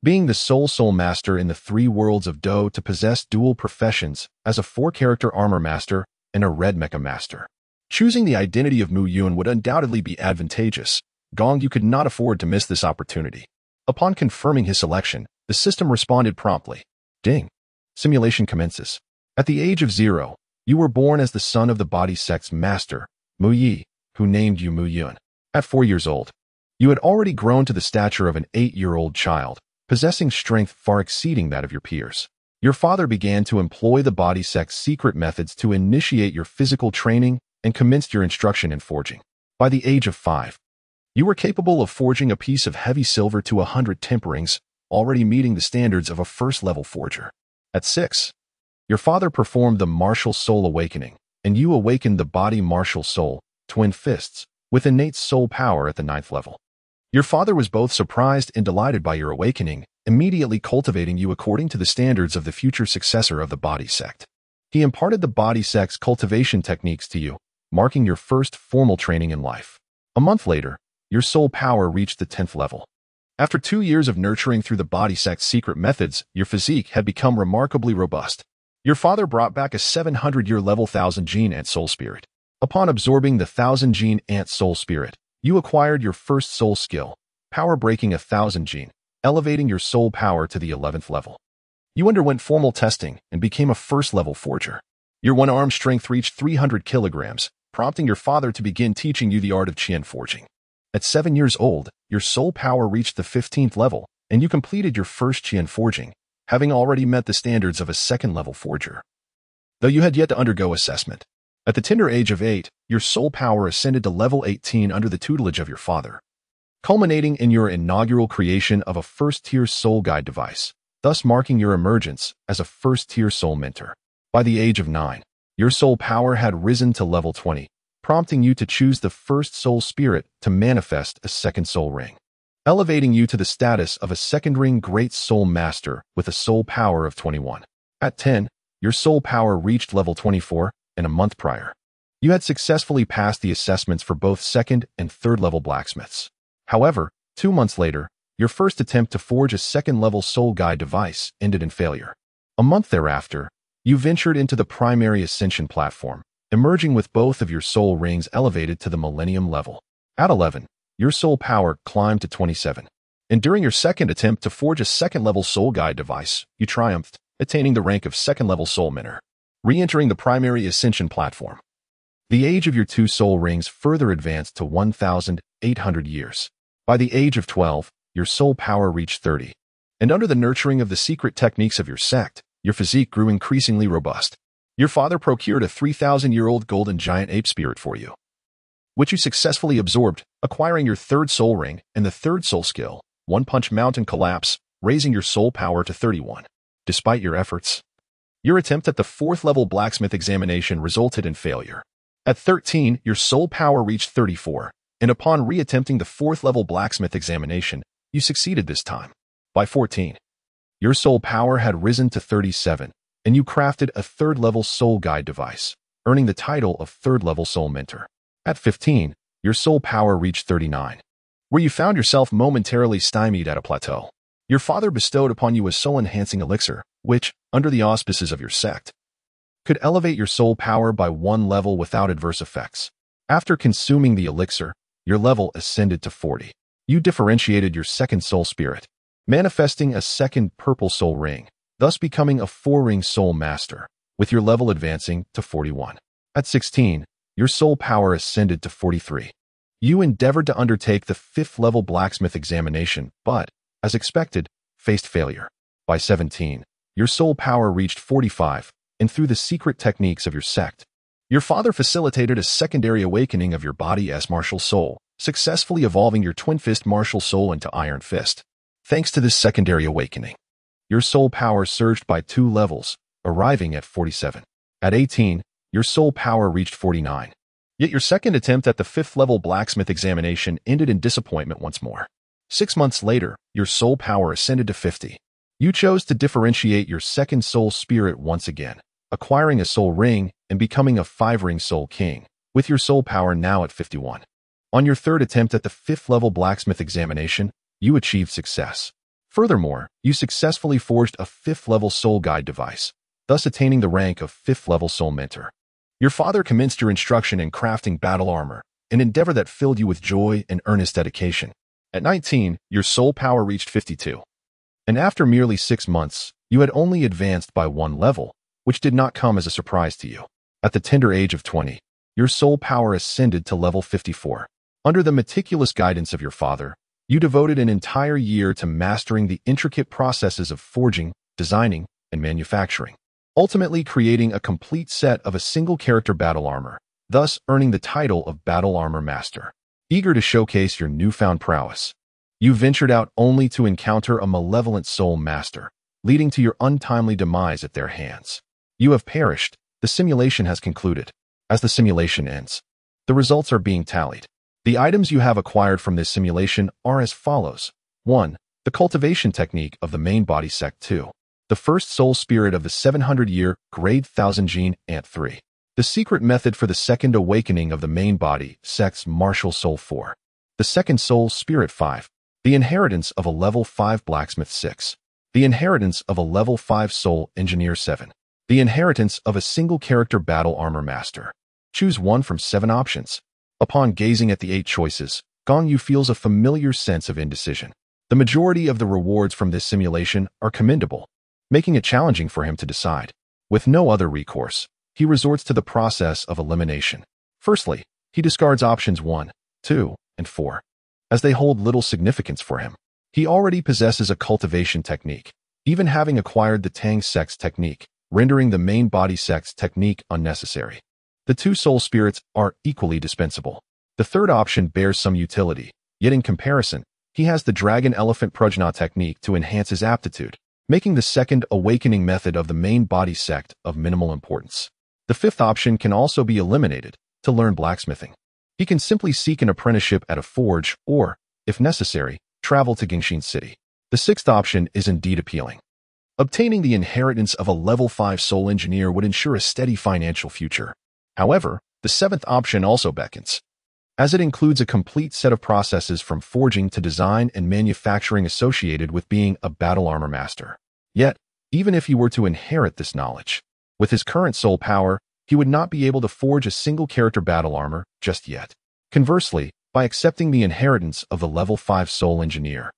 Being the soul master in the 3 worlds of Do to possess dual professions as a 4-character armor master and a red mecha master. Choosing the identity of Mu Yun would undoubtedly be advantageous. Gong Yu could not afford to miss this opportunity. Upon confirming his selection, the system responded promptly. Ding. Simulation commences. At the age of 0, you were born as the son of the body sex master, Mu Yi, who named you Mu Yun. At 4 years old, you had already grown to the stature of an 8-year-old child, possessing strength far exceeding that of your peers. Your father began to employ the body sex secret methods to initiate your physical training and commenced your instruction in forging. By the age of 5, you were capable of forging a piece of heavy silver to 100 temperings, already meeting the standards of a first-level forger. At 6, Your father performed the martial soul awakening, and you awakened the body martial soul, twin fists, with innate soul power at the 9th level. Your father was both surprised and delighted by your awakening, immediately cultivating you according to the standards of the future successor of the body sect. He imparted the body sect's cultivation techniques to you, marking your first formal training in life. A month later, your soul power reached the 10th level. After 2 years of nurturing through the body sect's secret methods, your physique had become remarkably robust. Your father brought back a 700-year level 1000-gene ant soul spirit. Upon absorbing the 1000-gene ant soul spirit, you acquired your first soul skill, power breaking 1000-gene, elevating your soul power to the 11th level. You underwent formal testing and became a first-level forger. Your one-arm strength reached 300 kilograms, prompting your father to begin teaching you the art of Qian forging. At 7 years old, your soul power reached the 15th level, and you completed your first Qian forging, having already met the standards of a second-level forger. Though you had yet to undergo assessment, at the tender age of 8, your soul power ascended to level 18 under the tutelage of your father, culminating in your inaugural creation of a first-tier soul guide device, thus marking your emergence as a first-tier soul mentor. By the age of 9, your soul power had risen to level 20, prompting you to choose the first soul spirit to manifest a second soul ring, elevating you to the status of a second ring great soul master with a soul power of 21. At 10, your soul power reached level 24, and a month prior, you had successfully passed the assessments for both second and third level blacksmiths. However, 2 months later, your first attempt to forge a second-level soul guide device ended in failure. A month thereafter, you ventured into the primary ascension platform, emerging with both of your soul rings elevated to the millennium level. At 11, your soul power climbed to 27. And during your second attempt to forge a second-level soul guide device, you triumphed, attaining the rank of second-level soul mentor, re-entering the primary ascension platform. The age of your 2 soul rings further advanced to 1,800 years. By the age of 12, your soul power reached 30. And under the nurturing of the secret techniques of your sect, your physique grew increasingly robust. Your father procured a 3,000-year-old golden giant ape spirit for you, which you successfully absorbed, acquiring your 3rd soul ring and the 3rd soul skill, One Punch Mountain Collapse, raising your soul power to 31. Despite your efforts, your attempt at the 4th level blacksmith examination resulted in failure. At 13, your soul power reached 34, and upon re-attempting the 4th level blacksmith examination, you succeeded this time. By 14, your soul power had risen to 37, and you crafted a 3rd level soul guide device, earning the title of 3rd level soul mentor. At 15, your soul power reached 39, where you found yourself momentarily stymied at a plateau. Your father bestowed upon you a soul-enhancing elixir, which, under the auspices of your sect, could elevate your soul power by 1 level without adverse effects. After consuming the elixir, your level ascended to 40. You differentiated your second soul spirit, manifesting a second purple soul ring, thus becoming a 4-ring soul master, with your level advancing to 41. At 16, your soul power ascended to 43. You endeavored to undertake the 5th level blacksmith examination, but, as expected, faced failure. By 17, your soul power reached 45, and through the secret techniques of your sect, your father facilitated a secondary awakening of your body's martial soul, successfully evolving your twin fist martial soul into Iron Fist. Thanks to this secondary awakening, your soul power surged by 2 levels, arriving at 47. At 18, your soul power reached 49. Yet your second attempt at the 5th level blacksmith examination ended in disappointment once more. 6 months later, your soul power ascended to 50. You chose to differentiate your second soul spirit once again, acquiring a soul ring and becoming a 5-ring soul king, with your soul power now at 51. On your 3rd attempt at the 5th level blacksmith examination, you achieved success. Furthermore, you successfully forged a 5th level soul guide device, thus attaining the rank of 5th level soul mentor. Your father commenced your instruction in crafting battle armor, an endeavor that filled you with joy and earnest dedication. At 19, your soul power reached 52. And after merely 6 months, you had only advanced by 1 level, which did not come as a surprise to you. At the tender age of 20, your soul power ascended to level 54. Under the meticulous guidance of your father, you devoted an entire year to mastering the intricate processes of forging, designing, and manufacturing, ultimately creating a complete set of a single-character battle armor, thus earning the title of Battle Armor Master. Eager to showcase your newfound prowess, you ventured out only to encounter a malevolent soul master, leading to your untimely demise at their hands. You have perished. The simulation has concluded. As the simulation ends, the results are being tallied. The items you have acquired from this simulation are as follows. 1. The cultivation technique of the main body sect. 2. The first soul spirit of the 700-year grade 1000 gene ant. 3. The secret method for the second awakening of the main body sect's martial soul. 4. The second soul spirit. 5. The inheritance of a level 5 blacksmith. 6. The inheritance of a level 5 soul engineer. 7. The inheritance of a single character battle armor master. Choose one from 7 options. Upon gazing at the 8 choices, Gong Yu feels a familiar sense of indecision. The majority of the rewards from this simulation are commendable, making it challenging for him to decide. With no other recourse, he resorts to the process of elimination. Firstly, he discards options 1, 2, and 4, as they hold little significance for him. He already possesses a cultivation technique, even having acquired the Tang San's technique, rendering the main body sect's technique unnecessary. The 2 soul spirits are equally dispensable. The third option bears some utility, yet in comparison, he has the dragon elephant prajna technique to enhance his aptitude, making the second awakening method of the main body sect of minimal importance. The 5th option can also be eliminated to learn blacksmithing. He can simply seek an apprenticeship at a forge or, if necessary, travel to Gingshin City. The 6th option is indeed appealing. Obtaining the inheritance of a level 5 soul engineer would ensure a steady financial future. However, the 7th option also beckons, as it includes a complete set of processes from forging to design and manufacturing associated with being a battle armor master. Yet, even if he were to inherit this knowledge, with his current soul power, he would not be able to forge a single character battle armor just yet. Conversely, by accepting the inheritance of the level 5 soul engineer,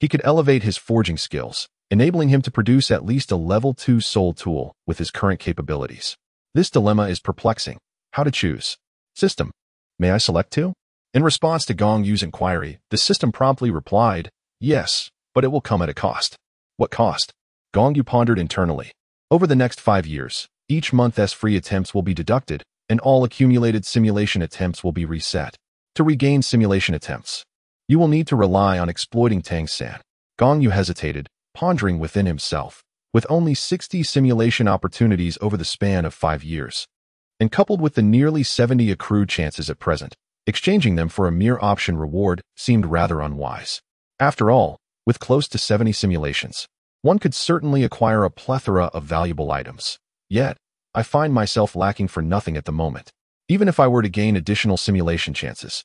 he could elevate his forging skills, enabling him to produce at least a level 2 soul tool with his current capabilities. This dilemma is perplexing. How to choose? System. May I select 2? In response to Gong Yu's inquiry, the system promptly replied, yes, but it will come at a cost. What cost? Gong Yu pondered internally. Over the next 5 years, each month's free attempts will be deducted, and all accumulated simulation attempts will be reset. To regain simulation attempts, you will need to rely on exploiting Tang San. Gong Yu hesitated, pondering within himself. With only 60 simulation opportunities over the span of 5 years, and coupled with the nearly 70 accrued chances at present, exchanging them for a mere option reward seemed rather unwise. After all, with close to 70 simulations, one could certainly acquire a plethora of valuable items. Yet, I find myself lacking for nothing at the moment. Even if I were to gain additional simulation chances,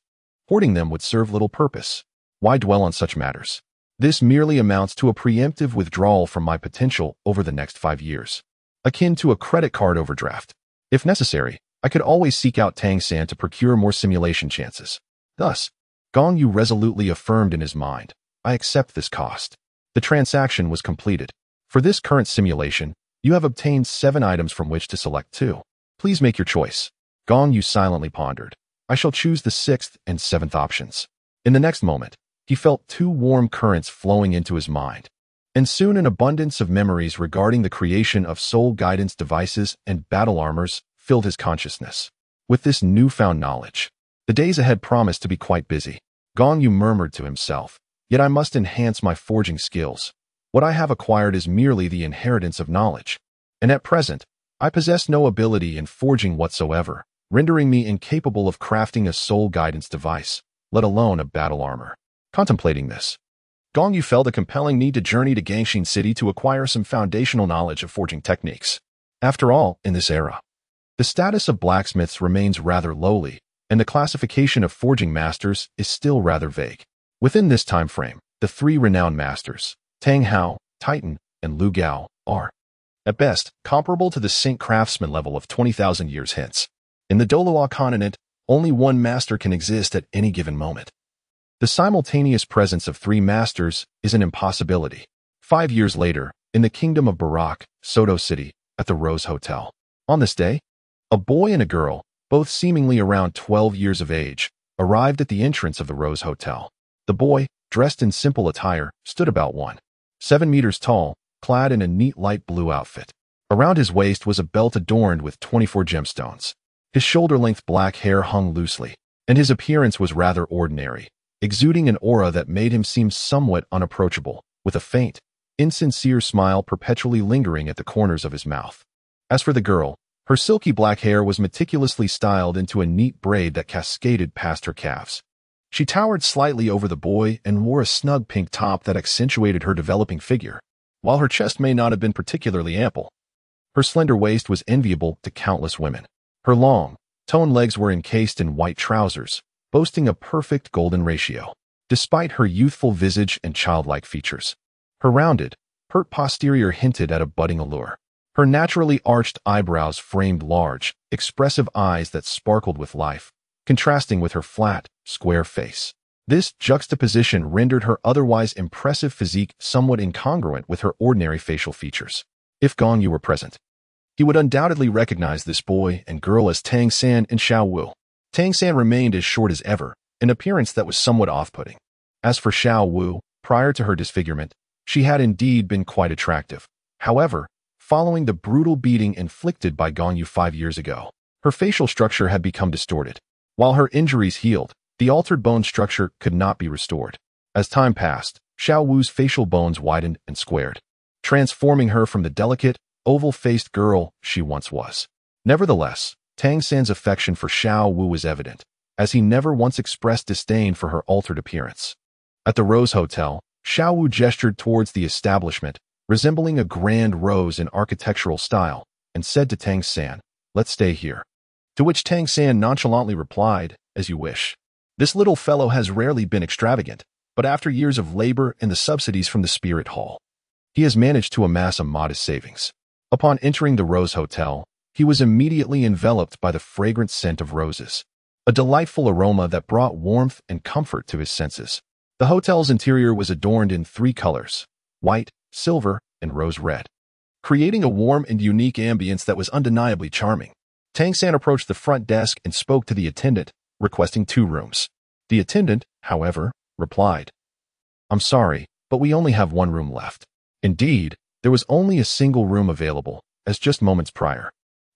hoarding them would serve little purpose. Why dwell on such matters? This merely amounts to a preemptive withdrawal from my potential over the next 5 years, akin to a credit card overdraft. If necessary, I could always seek out Tang San to procure more simulation chances. Thus, Gong Yu resolutely affirmed in his mind, I accept this cost. The transaction was completed. For this current simulation, you have obtained 7 items from which to select 2. Please make your choice. Gong Yu silently pondered. I shall choose the 6th and 7th options. In the next moment, he felt 2 warm currents flowing into his mind, and soon an abundance of memories regarding the creation of soul guidance devices and battle armors filled his consciousness. With this newfound knowledge, the days ahead promised to be quite busy. Gong Yu murmured to himself, yet I must enhance my forging skills. What I have acquired is merely the inheritance of knowledge, and at present, I possess no ability in forging whatsoever, rendering me incapable of crafting a soul guidance device, let alone a battle armor. Contemplating this, Gong Yu felt a compelling need to journey to Gingshin City to acquire some foundational knowledge of forging techniques. After all, in this era, the status of blacksmiths remains rather lowly, and the classification of forging masters is still rather vague. Within this time frame, the 3 renowned masters, Tang Hao, Titan, and Lu Gao, are, at best, comparable to the Saint craftsman level of 20,000 years hence. In the Douluo Continent, only one master can exist at any given moment. The simultaneous presence of 3 masters is an impossibility. 5 years later, in the kingdom of Barak, Soto City, at the Rose Hotel. On this day, a boy and a girl, both seemingly around 12 years of age, arrived at the entrance of the Rose Hotel. The boy, dressed in simple attire, stood about 1.7 meters tall, clad in a neat light blue outfit. Around his waist was a belt adorned with 24 gemstones. His shoulder-length black hair hung loosely, and his appearance was rather ordinary, exuding an aura that made him seem somewhat unapproachable, with a faint, insincere smile perpetually lingering at the corners of his mouth. As for the girl, her silky black hair was meticulously styled into a neat braid that cascaded past her calves. She towered slightly over the boy and wore a snug pink top that accentuated her developing figure. While her chest may not have been particularly ample, her slender waist was enviable to countless women. Her long, toned legs were encased in white trousers, boasting a perfect golden ratio. Despite her youthful visage and childlike features, her rounded, pert posterior hinted at a budding allure. Her naturally arched eyebrows framed large, expressive eyes that sparkled with life, contrasting with her flat, square face. This juxtaposition rendered her otherwise impressive physique somewhat incongruent with her ordinary facial features. If Gong Yu were present, he would undoubtedly recognize this boy and girl as Tang San and Xiao Wu. Tang San remained as short as ever, an appearance that was somewhat off-putting. As for Xiao Wu, prior to her disfigurement, she had indeed been quite attractive. However, following the brutal beating inflicted by Gong Yu 5 years ago, her facial structure had become distorted. While her injuries healed, the altered bone structure could not be restored. As time passed, Xiao Wu's facial bones widened and squared, transforming her from the delicate, oval-faced girl she once was. Nevertheless, Tang San's affection for Xiao Wu was evident, as he never once expressed disdain for her altered appearance. At the Rose Hotel, Xiao Wu gestured towards the establishment, resembling a grand rose in architectural style, and said to Tang San, "Let's stay here." To which Tang San nonchalantly replied, "As you wish." This little fellow has rarely been extravagant, but after years of labor and the subsidies from the Spirit Hall, he has managed to amass a modest savings. Upon entering the Rose Hotel, he was immediately enveloped by the fragrant scent of roses, a delightful aroma that brought warmth and comfort to his senses. The hotel's interior was adorned in 3 colors, white, silver, and rose red, creating a warm and unique ambience that was undeniably charming. Tang San approached the front desk and spoke to the attendant, requesting 2 rooms. The attendant, however, replied, "I'm sorry, but we only have 1 room left." Indeed, there was only a single room available, as just moments prior.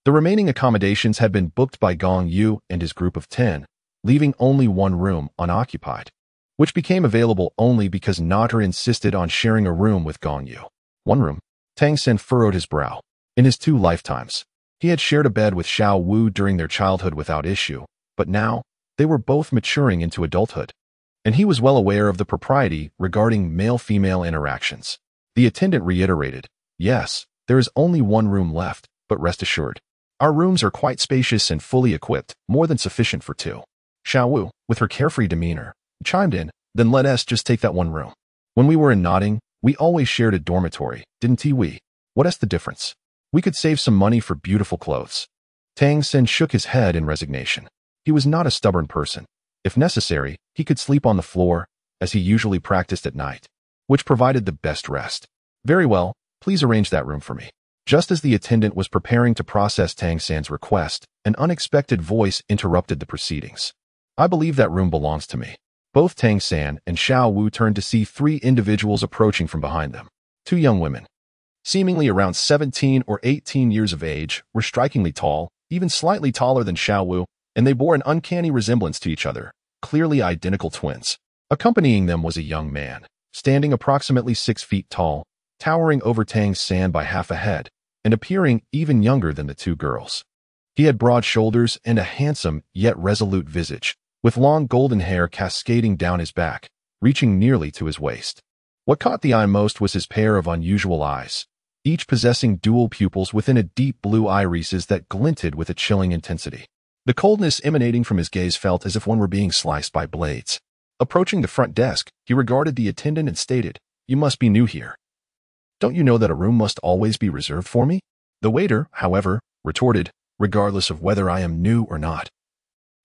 The remaining accommodations had been booked by Gong Yu and his group of 10, leaving only 1 room unoccupied, which became available only because Nader insisted on sharing a room with Gong Yu. 1 room? Tang San furrowed his brow. In his 2 lifetimes, he had shared a bed with Xiao Wu during their childhood without issue, but now, they were both maturing into adulthood, and he was well aware of the propriety regarding male-female interactions. The attendant reiterated, "Yes, there is only 1 room left, but rest assured, our rooms are quite spacious and fully equipped, more than sufficient for 2. Xiao Wu, with her carefree demeanor, chimed in, "Then let us just take that 1 room. When we were in Notting, we always shared a dormitory, didn't we? What's the difference? We could save some money for beautiful clothes." Tang San shook his head in resignation. He was not a stubborn person. If necessary, he could sleep on the floor, as he usually practiced at night, which provided the best rest. "Very well, please arrange that room for me." Just as the attendant was preparing to process Tang San's request, an unexpected voice interrupted the proceedings. "I believe that room belongs to me." Both Tang San and Xiao Wu turned to see 3 individuals approaching from behind them. 2 young women, seemingly around 17 or 18 years of age, were strikingly tall, even slightly taller than Xiao Wu, and they bore an uncanny resemblance to each other, clearly identical twins. Accompanying them was a young man, standing approximately 6 feet tall, towering over Tang San by half a head, and appearing even younger than the 2 girls. He had broad shoulders and a handsome yet resolute visage, with long golden hair cascading down his back, reaching nearly to his waist. What caught the eye most was his pair of unusual eyes, each possessing dual pupils within a deep blue irises that glinted with a chilling intensity. The coldness emanating from his gaze felt as if one were being sliced by blades. Approaching the front desk, he regarded the attendant and stated, "You must be new here. Don't you know that a room must always be reserved for me?" The waiter, however, retorted, "Regardless of whether I am new or not,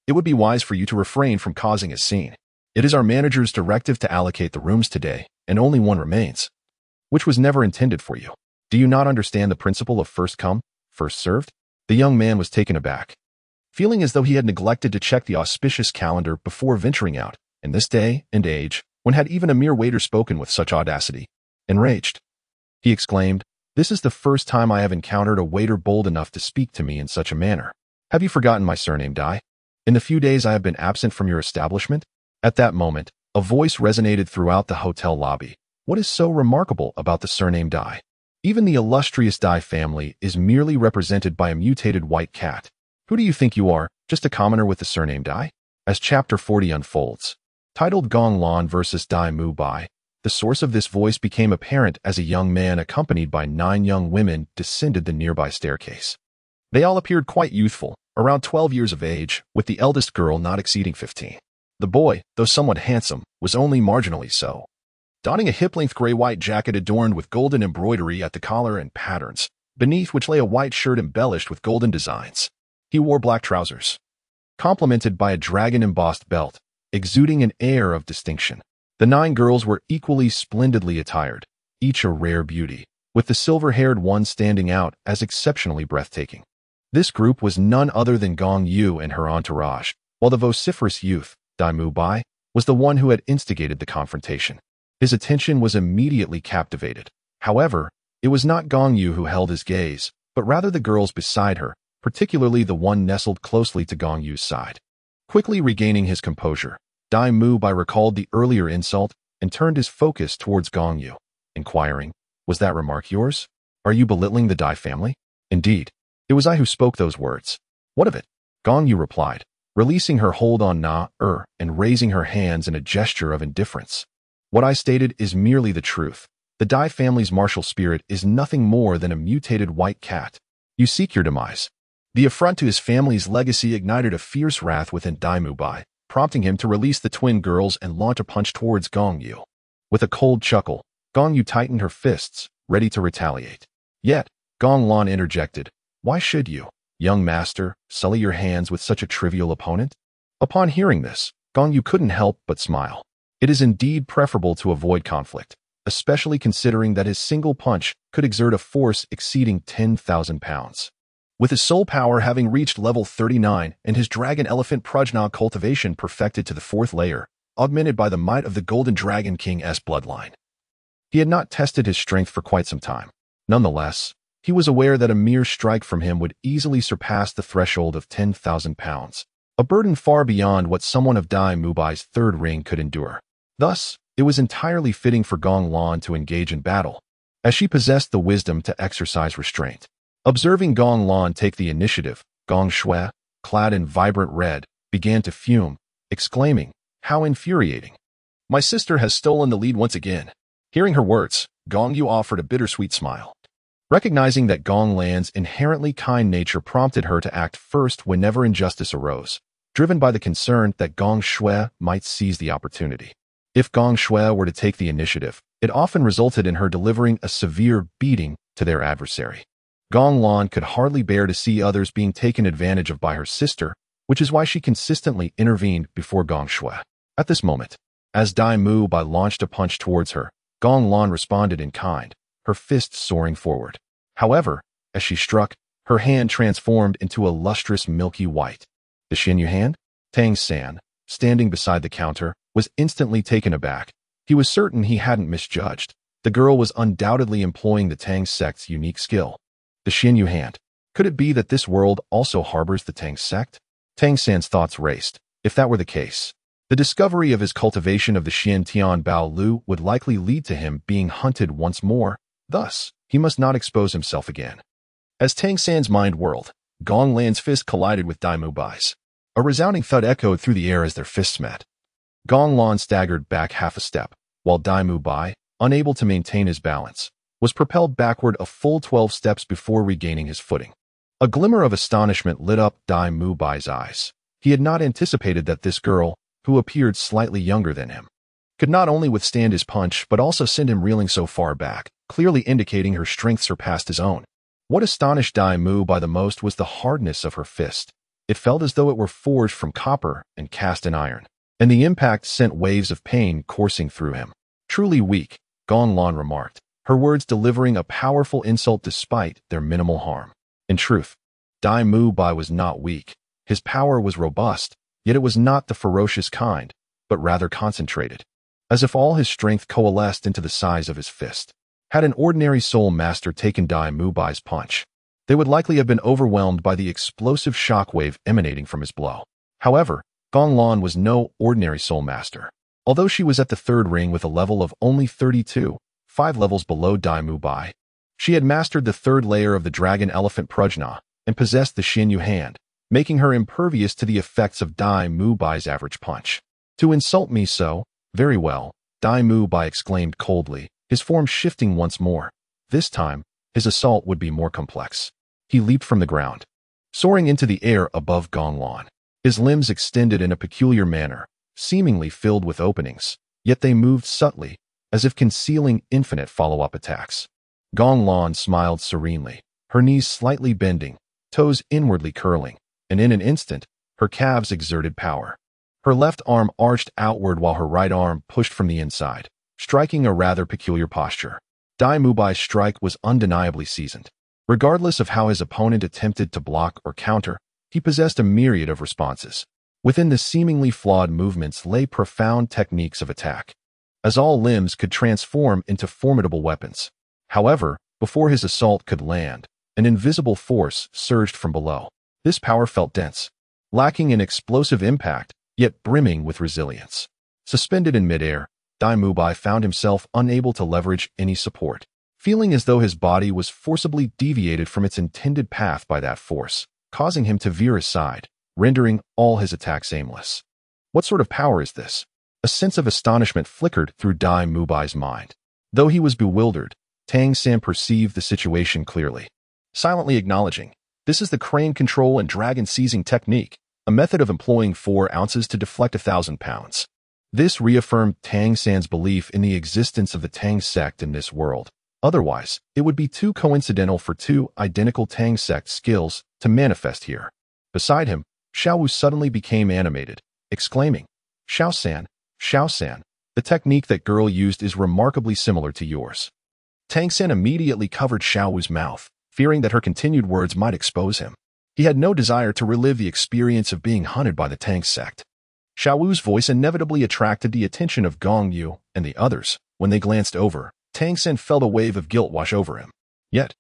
it would be wise for you to refrain from causing a scene. It is our manager's directive to allocate the rooms today, and only 1 remains, which was never intended for you. Do you not understand the principle of first come, first served?" The young man was taken aback, feeling as though he had neglected to check the auspicious calendar before venturing out, in this day and age, when had even a mere waiter spoken with such audacity. Enraged, he exclaimed, "This is the first time I have encountered a waiter bold enough to speak to me in such a manner. Have you forgotten my surname, Dai? In the few days I have been absent from your establishment?" At that moment, a voice resonated throughout the hotel lobby. "What is so remarkable about the surname Dai?" Even the illustrious Dai family is merely represented by a mutated white cat. Who do you think you are, just a commoner with the surname Dai? As Chapter 40 unfolds, titled Gong Lan versus Dai Mu Bai, the source of this voice became apparent as a young man accompanied by 9 young women descended the nearby staircase. They all appeared quite youthful, around 12 years of age, with the eldest girl not exceeding 15. The boy, though somewhat handsome, was only marginally so. Donning a hip-length gray-white jacket adorned with golden embroidery at the collar and patterns, beneath which lay a white shirt embellished with golden designs. He wore black trousers, complemented by a dragon-embossed belt, exuding an air of distinction. The 9 girls were equally splendidly attired, each a rare beauty, with the silver-haired one standing out as exceptionally breathtaking. This group was none other than Gong Yu and her entourage, while the vociferous youth, Dai Mu Bai, was the one who had instigated the confrontation. His attention was immediately captivated. However, it was not Gong Yu who held his gaze, but rather the girls beside her, particularly the one nestled closely to Gong Yu's side. Quickly regaining his composure, Dai Mu Bai recalled the earlier insult and turned his focus towards Gong Yu, inquiring, "Was that remark yours? Are you belittling the Dai family?" "Indeed. It was I who spoke those words." "What of it?" Gong Yu replied, releasing her hold on and raising her hands in a gesture of indifference. "What I stated is merely the truth. The Dai family's martial spirit is nothing more than a mutated white cat. You seek your demise." The affront to his family's legacy ignited a fierce wrath within Dai Mu Bai, prompting him to release the twin girls and launch a punch towards Gong Yu. With a cold chuckle, Gong Yu tightened her fists, ready to retaliate. Yet, Gong Lan interjected, "Why should you, young master, sully your hands with such a trivial opponent?" Upon hearing this, Gong Yu couldn't help but smile. It is indeed preferable to avoid conflict, especially considering that his single punch could exert a force exceeding 10,000 pounds. With his soul power having reached level 39 and his dragon elephant prajna cultivation perfected to the 4th layer, augmented by the might of the Golden Dragon King's bloodline, he had not tested his strength for quite some time. Nonetheless, he was aware that a mere strike from him would easily surpass the threshold of 10,000 pounds, a burden far beyond what someone of Dai Mu Bai's 3rd ring could endure. Thus, it was entirely fitting for Gong Lan to engage in battle, as she possessed the wisdom to exercise restraint. Observing Gong Lan take the initiative, Gong Shui, clad in vibrant red, began to fume, exclaiming, "How infuriating! My sister has stolen the lead once again." Hearing her words, Gong Yu offered a bittersweet smile. Recognizing that Gong Lan's inherently kind nature prompted her to act first whenever injustice arose, driven by the concern that Gong Shui might seize the opportunity. If Gong Shui were to take the initiative, it often resulted in her delivering a severe beating to their adversary. Gong Lan could hardly bear to see others being taken advantage of by her sister, which is why she consistently intervened before Gong Shui. At this moment, as Dai Mu Bai launched a punch towards her, Gong Lan responded in kind, her fist soaring forward. However, as she struck, her hand transformed into a lustrous milky white. The Xinyu hand? Tang San, standing beside the counter, was instantly taken aback. He was certain he hadn't misjudged. The girl was undoubtedly employing the Tang sect's unique skill. The Xinyu hand. Could it be that this world also harbors the Tang sect? Tang San's thoughts raced. If that were the case, the discovery of his cultivation of the Xian Tian Bao Lu would likely lead to him being hunted once more. Thus, he must not expose himself again. As Tang San's mind whirled, Gong Lan's fist collided with Dai Mu Bai's. A resounding thud echoed through the air as their fists met. Gong Lan staggered back half a step, while Dai Mu Bai, unable to maintain his balance, was propelled backward a full 12 steps before regaining his footing. A glimmer of astonishment lit up Dai Mu Bai's eyes. He had not anticipated that this girl, who appeared slightly younger than him, could not only withstand his punch but also send him reeling so far back, clearly indicating her strength surpassed his own. What astonished Dai Mu Bai the most was the hardness of her fist. It felt as though it were forged from copper and cast in iron, and the impact sent waves of pain coursing through him. "Truly weak," Gong Lan remarked, her words delivering a powerful insult despite their minimal harm. In truth, Dai Mu Bai was not weak. His power was robust, yet it was not the ferocious kind, but rather concentrated, as if all his strength coalesced into the size of his fist. Had an ordinary soul master taken Dai Mu Bai's punch, they would likely have been overwhelmed by the explosive shockwave emanating from his blow. However, Gong Lan was no ordinary soul master. Although she was at the 3rd ring with a level of only 32, 5 levels below Dai Mu Bai, She had mastered the third layer of the dragon-elephant prajna and possessed the Xinyu hand, making her impervious to the effects of Dai Mu Bai's average punch. To insult me so? Very well, Dai Mu Bai exclaimed coldly, his form shifting once more. This time, his assault would be more complex. He leaped from the ground, soaring into the air above Gong Lan. His limbs extended in a peculiar manner, seemingly filled with openings, yet they moved subtly, as if concealing infinite follow-up attacks. Gong Lan smiled serenely, her knees slightly bending, toes inwardly curling, and in an instant, her calves exerted power. Her left arm arched outward while her right arm pushed from the inside, striking a rather peculiar posture. Dai Mu Bai's strike was undeniably seasoned. Regardless of how his opponent attempted to block or counter, he possessed a myriad of responses. Within the seemingly flawed movements lay profound techniques of attack, as all limbs could transform into formidable weapons. However, before his assault could land, an invisible force surged from below. This power felt dense, lacking in explosive impact, yet brimming with resilience. Suspended in midair, Dai Mu Bai found himself unable to leverage any support, feeling as though his body was forcibly deviated from its intended path by that force, causing him to veer aside, rendering all his attacks aimless. What sort of power is this? A sense of astonishment flickered through Dai Mu Bai's mind. Though he was bewildered, Tang San perceived the situation clearly. Silently acknowledging, this is the crane control and dragon seizing technique, a method of employing 4 ounces to deflect 1,000 pounds. This reaffirmed Tang San's belief in the existence of the Tang sect in this world. Otherwise, it would be too coincidental for 2 identical Tang sect skills to manifest here. Beside him, Xiao Wu suddenly became animated, exclaiming, Xiao San, the technique that girl used is remarkably similar to yours. Tang San immediately covered Xiao Wu's mouth, fearing that her continued words might expose him. He had no desire to relive the experience of being hunted by the Tang sect. Xiao Wu's voice inevitably attracted the attention of Gong Yu and the others. When they glanced over, Tang San felt a wave of guilt wash over him. Yet,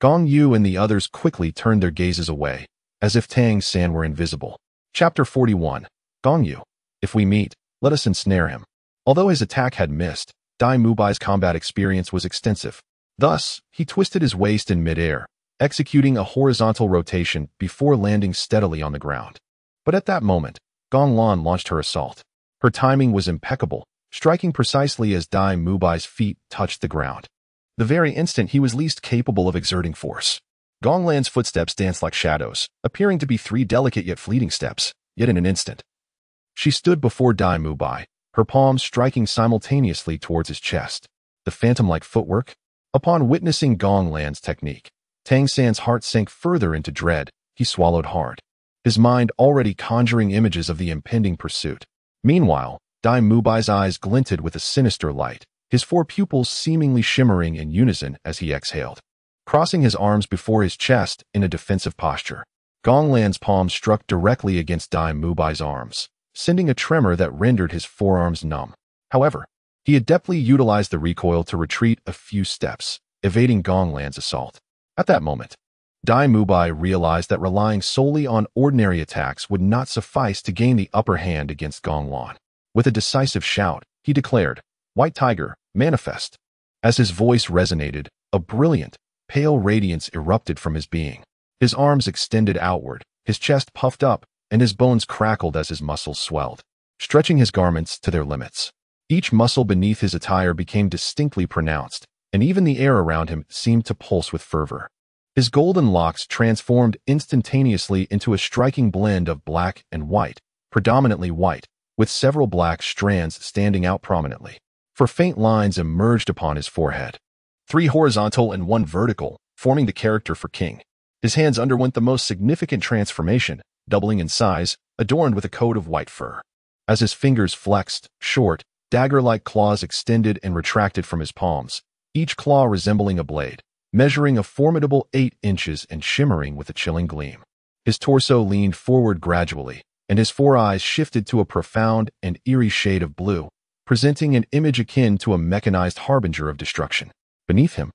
Gong Yu and the others quickly turned their gazes away, as if Tang San were invisible. Chapter 41. Gong Yu. If we meet, let us ensnare him. Although his attack had missed, Dai Mu Bai's combat experience was extensive. Thus, he twisted his waist in midair, executing a horizontal rotation before landing steadily on the ground. But at that moment, Gong Lan launched her assault. Her timing was impeccable, striking precisely as Dai Mu Bai's feet touched the ground, the very instant he was least capable of exerting force. Gong Lan's footsteps danced like shadows, appearing to be 3 delicate yet fleeting steps, yet in an instant. She stood before Dai Mu Bai, her palms striking simultaneously towards his chest. The phantom-like footwork? Upon witnessing Gong Lan's technique, Tang San's heart sank further into dread. He swallowed hard, his mind already conjuring images of the impending pursuit. Meanwhile, Dai Mu Bai's eyes glinted with a sinister light, his 4 pupils seemingly shimmering in unison as he exhaled. Crossing his arms before his chest in a defensive posture, Gong Lan's palms struck directly against Dai Mu Bai's arms, sending a tremor that rendered his forearms numb. However, he adeptly utilized the recoil to retreat a few steps, evading Gong Lan's assault. At that moment, Dai Mu Bai realized that relying solely on ordinary attacks would not suffice to gain the upper hand against Gong Lan. With a decisive shout, he declared, White Tiger, manifest. As his voice resonated, a brilliant, pale radiance erupted from his being. His arms extended outward, his chest puffed up, and his bones crackled as his muscles swelled, stretching his garments to their limits. Each muscle beneath his attire became distinctly pronounced, and even the air around him seemed to pulse with fervor. His golden locks transformed instantaneously into a striking blend of black and white, predominantly white, with several black strands standing out prominently. For faint lines emerged upon his forehead, 3 horizontal and 1 vertical, forming the character for king. His hands underwent the most significant transformation, doubling in size, adorned with a coat of white fur. As his fingers flexed, short, dagger-like claws extended and retracted from his palms, each claw resembling a blade, measuring a formidable 8 inches and shimmering with a chilling gleam. His torso leaned forward gradually, and his 4 eyes shifted to a profound and eerie shade of blue, presenting an image akin to a mechanized harbinger of destruction. Beneath him,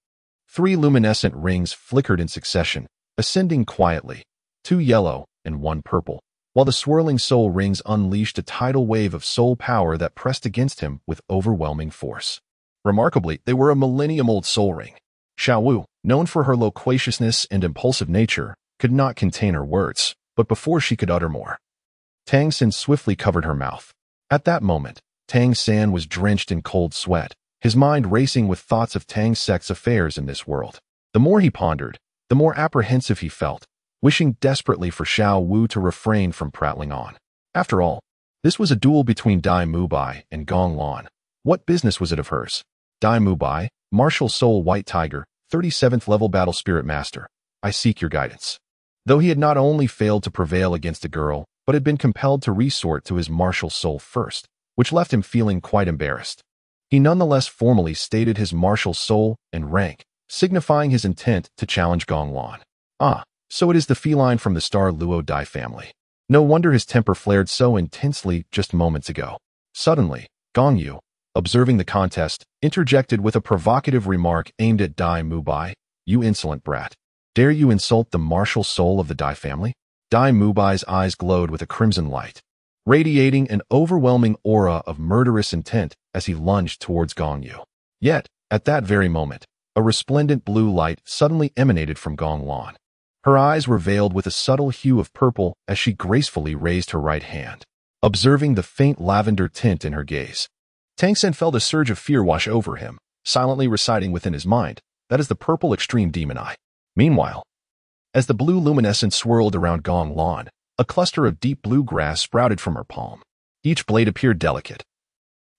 3 luminescent rings flickered in succession, ascending quietly, 2 yellow and 1 purple, while the swirling soul rings unleashed a tidal wave of soul power that pressed against him with overwhelming force. Remarkably, they were a millennium-old soul ring. Xiao Wu, known for her loquaciousness and impulsive nature, could not contain her words, but before she could utter more, Tang San swiftly covered her mouth. At that moment, Tang San was drenched in cold sweat, his mind racing with thoughts of Tang Sec's affairs in this world. The more he pondered, the more apprehensive he felt, wishing desperately for Xiao Wu to refrain from prattling on. After all, this was a duel between Dai Mubai and Gong Lan. What business was it of hers? Dai Mubai, Martial Soul White Tiger, 37th level Battle Spirit Master, I seek your guidance. Though he had not only failed to prevail against a girl, but had been compelled to resort to his martial soul first, which left him feeling quite embarrassed. He nonetheless formally stated his martial soul and rank, signifying his intent to challenge Gong Lan. Ah, so it is the feline from the Star Luo Dai family. No wonder his temper flared so intensely just moments ago. Suddenly, Gong Yu, observing the contest, interjected with a provocative remark aimed at Dai Mubai. You insolent brat. Dare you insult the martial soul of the Dai family? Dai Mubai's eyes glowed with a crimson light, radiating an overwhelming aura of murderous intent as he lunged towards Gong Yu. Yet, at that very moment, a resplendent blue light suddenly emanated from Gong Lan. Her eyes were veiled with a subtle hue of purple as she gracefully raised her right hand, observing the faint lavender tint in her gaze. Tang San felt a surge of fear wash over him, silently reciting within his mind, that is the purple extreme demon eye. Meanwhile, as the blue luminescence swirled around Gong Lan, a cluster of deep blue grass sprouted from her palm. Each blade appeared delicate,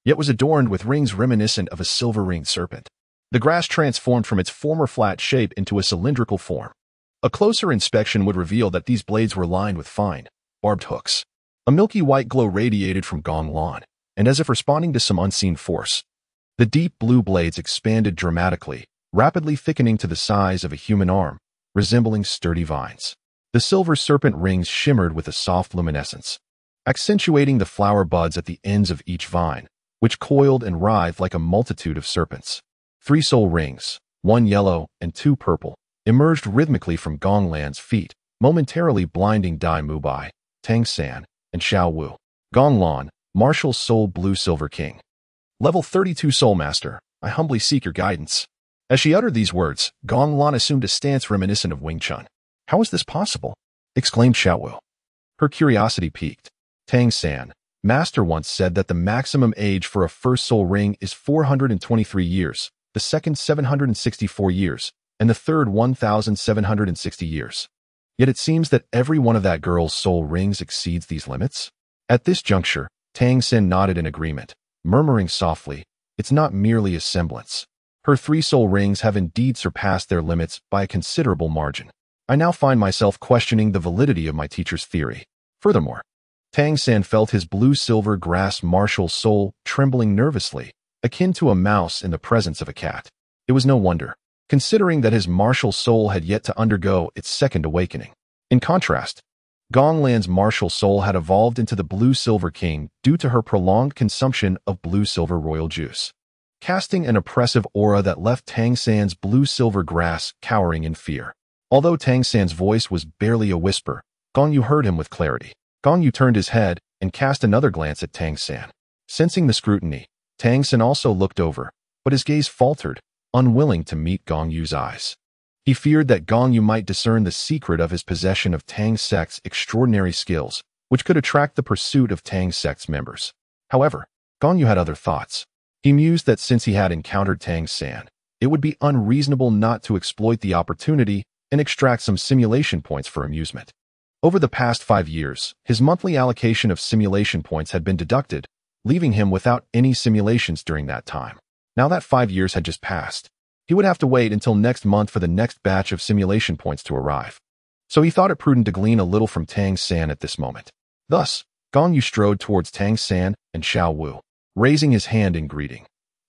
yet was adorned with rings reminiscent of a silver-ringed serpent. The grass transformed from its former flat shape into a cylindrical form. A closer inspection would reveal that these blades were lined with fine, barbed hooks. A milky white glow radiated from Gong Lan, and as if responding to some unseen force, the deep blue blades expanded dramatically, rapidly thickening to the size of a human arm, resembling sturdy vines. The silver serpent rings shimmered with a soft luminescence, accentuating the flower buds at the ends of each vine, which coiled and writhed like a multitude of serpents. 3 soul rings, 1 yellow and 2 purple, emerged rhythmically from Gong Lan's feet, momentarily blinding Dai Mubai, Tang San, and Xiao Wu. Gong Lan, Martial Soul Blue Silver King. Level 32 Soul Master, I humbly seek your guidance. As she uttered these words, Gong Lan assumed a stance reminiscent of Wing Chun. How is this possible? Exclaimed Xiao Wu. Her curiosity piqued. Tang San, Master once said that the maximum age for a first soul ring is 423 years, the second 764 years, and the third 1,760 years. Yet it seems that every one of that girl's soul rings exceeds these limits. At this juncture, Tang San nodded in agreement, murmuring softly, it's not merely a semblance. Her 3 soul rings have indeed surpassed their limits by a considerable margin. I now find myself questioning the validity of my teacher's theory. Furthermore, Tang San felt his blue-silver grass martial soul trembling nervously, akin to a mouse in the presence of a cat. It was no wonder, considering that his martial soul had yet to undergo its second awakening. In contrast, Gong Lan's martial soul had evolved into the Blue-Silver King due to her prolonged consumption of blue-silver royal juice, casting an oppressive aura that left Tang San's blue-silver grass cowering in fear. Although Tang San's voice was barely a whisper, Gong Yu heard him with clarity. Gong Yu turned his head and cast another glance at Tang San. Sensing the scrutiny, Tang San also looked over, but his gaze faltered, unwilling to meet Gong Yu's eyes. He feared that Gong Yu might discern the secret of his possession of Tang Sect's extraordinary skills, which could attract the pursuit of Tang Sect's members. However, Gong Yu had other thoughts. He mused that since he had encountered Tang San, it would be unreasonable not to exploit the opportunity and extract some simulation points for amusement. Over the past 5 years, his monthly allocation of simulation points had been deducted, leaving him without any simulations during that time. Now that 5 years had just passed, he would have to wait until next month for the next batch of simulation points to arrive. So he thought it prudent to glean a little from Tang San at this moment. Thus, Gong Yu strode towards Tang San and Xiao Wu, raising his hand in greeting.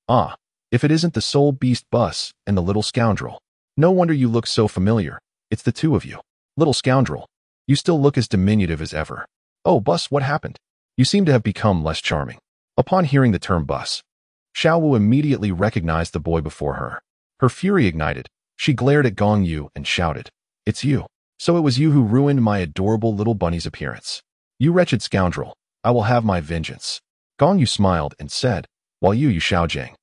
Ah, if it isn't the soul beast Bus and the little scoundrel. No wonder you look so familiar. It's the 2 of you. Little scoundrel, you still look as diminutive as ever. Oh, Bus, what happened? You seem to have become less charming. Upon hearing the term Bus, Xiao Wu immediately recognized the boy before her. Her fury ignited. She glared at Gong Yu and shouted, "It's you. So it was you who ruined my adorable little bunny's appearance. You wretched scoundrel, I will have my vengeance." Gong Yu smiled and said, "While you Xiaojiang,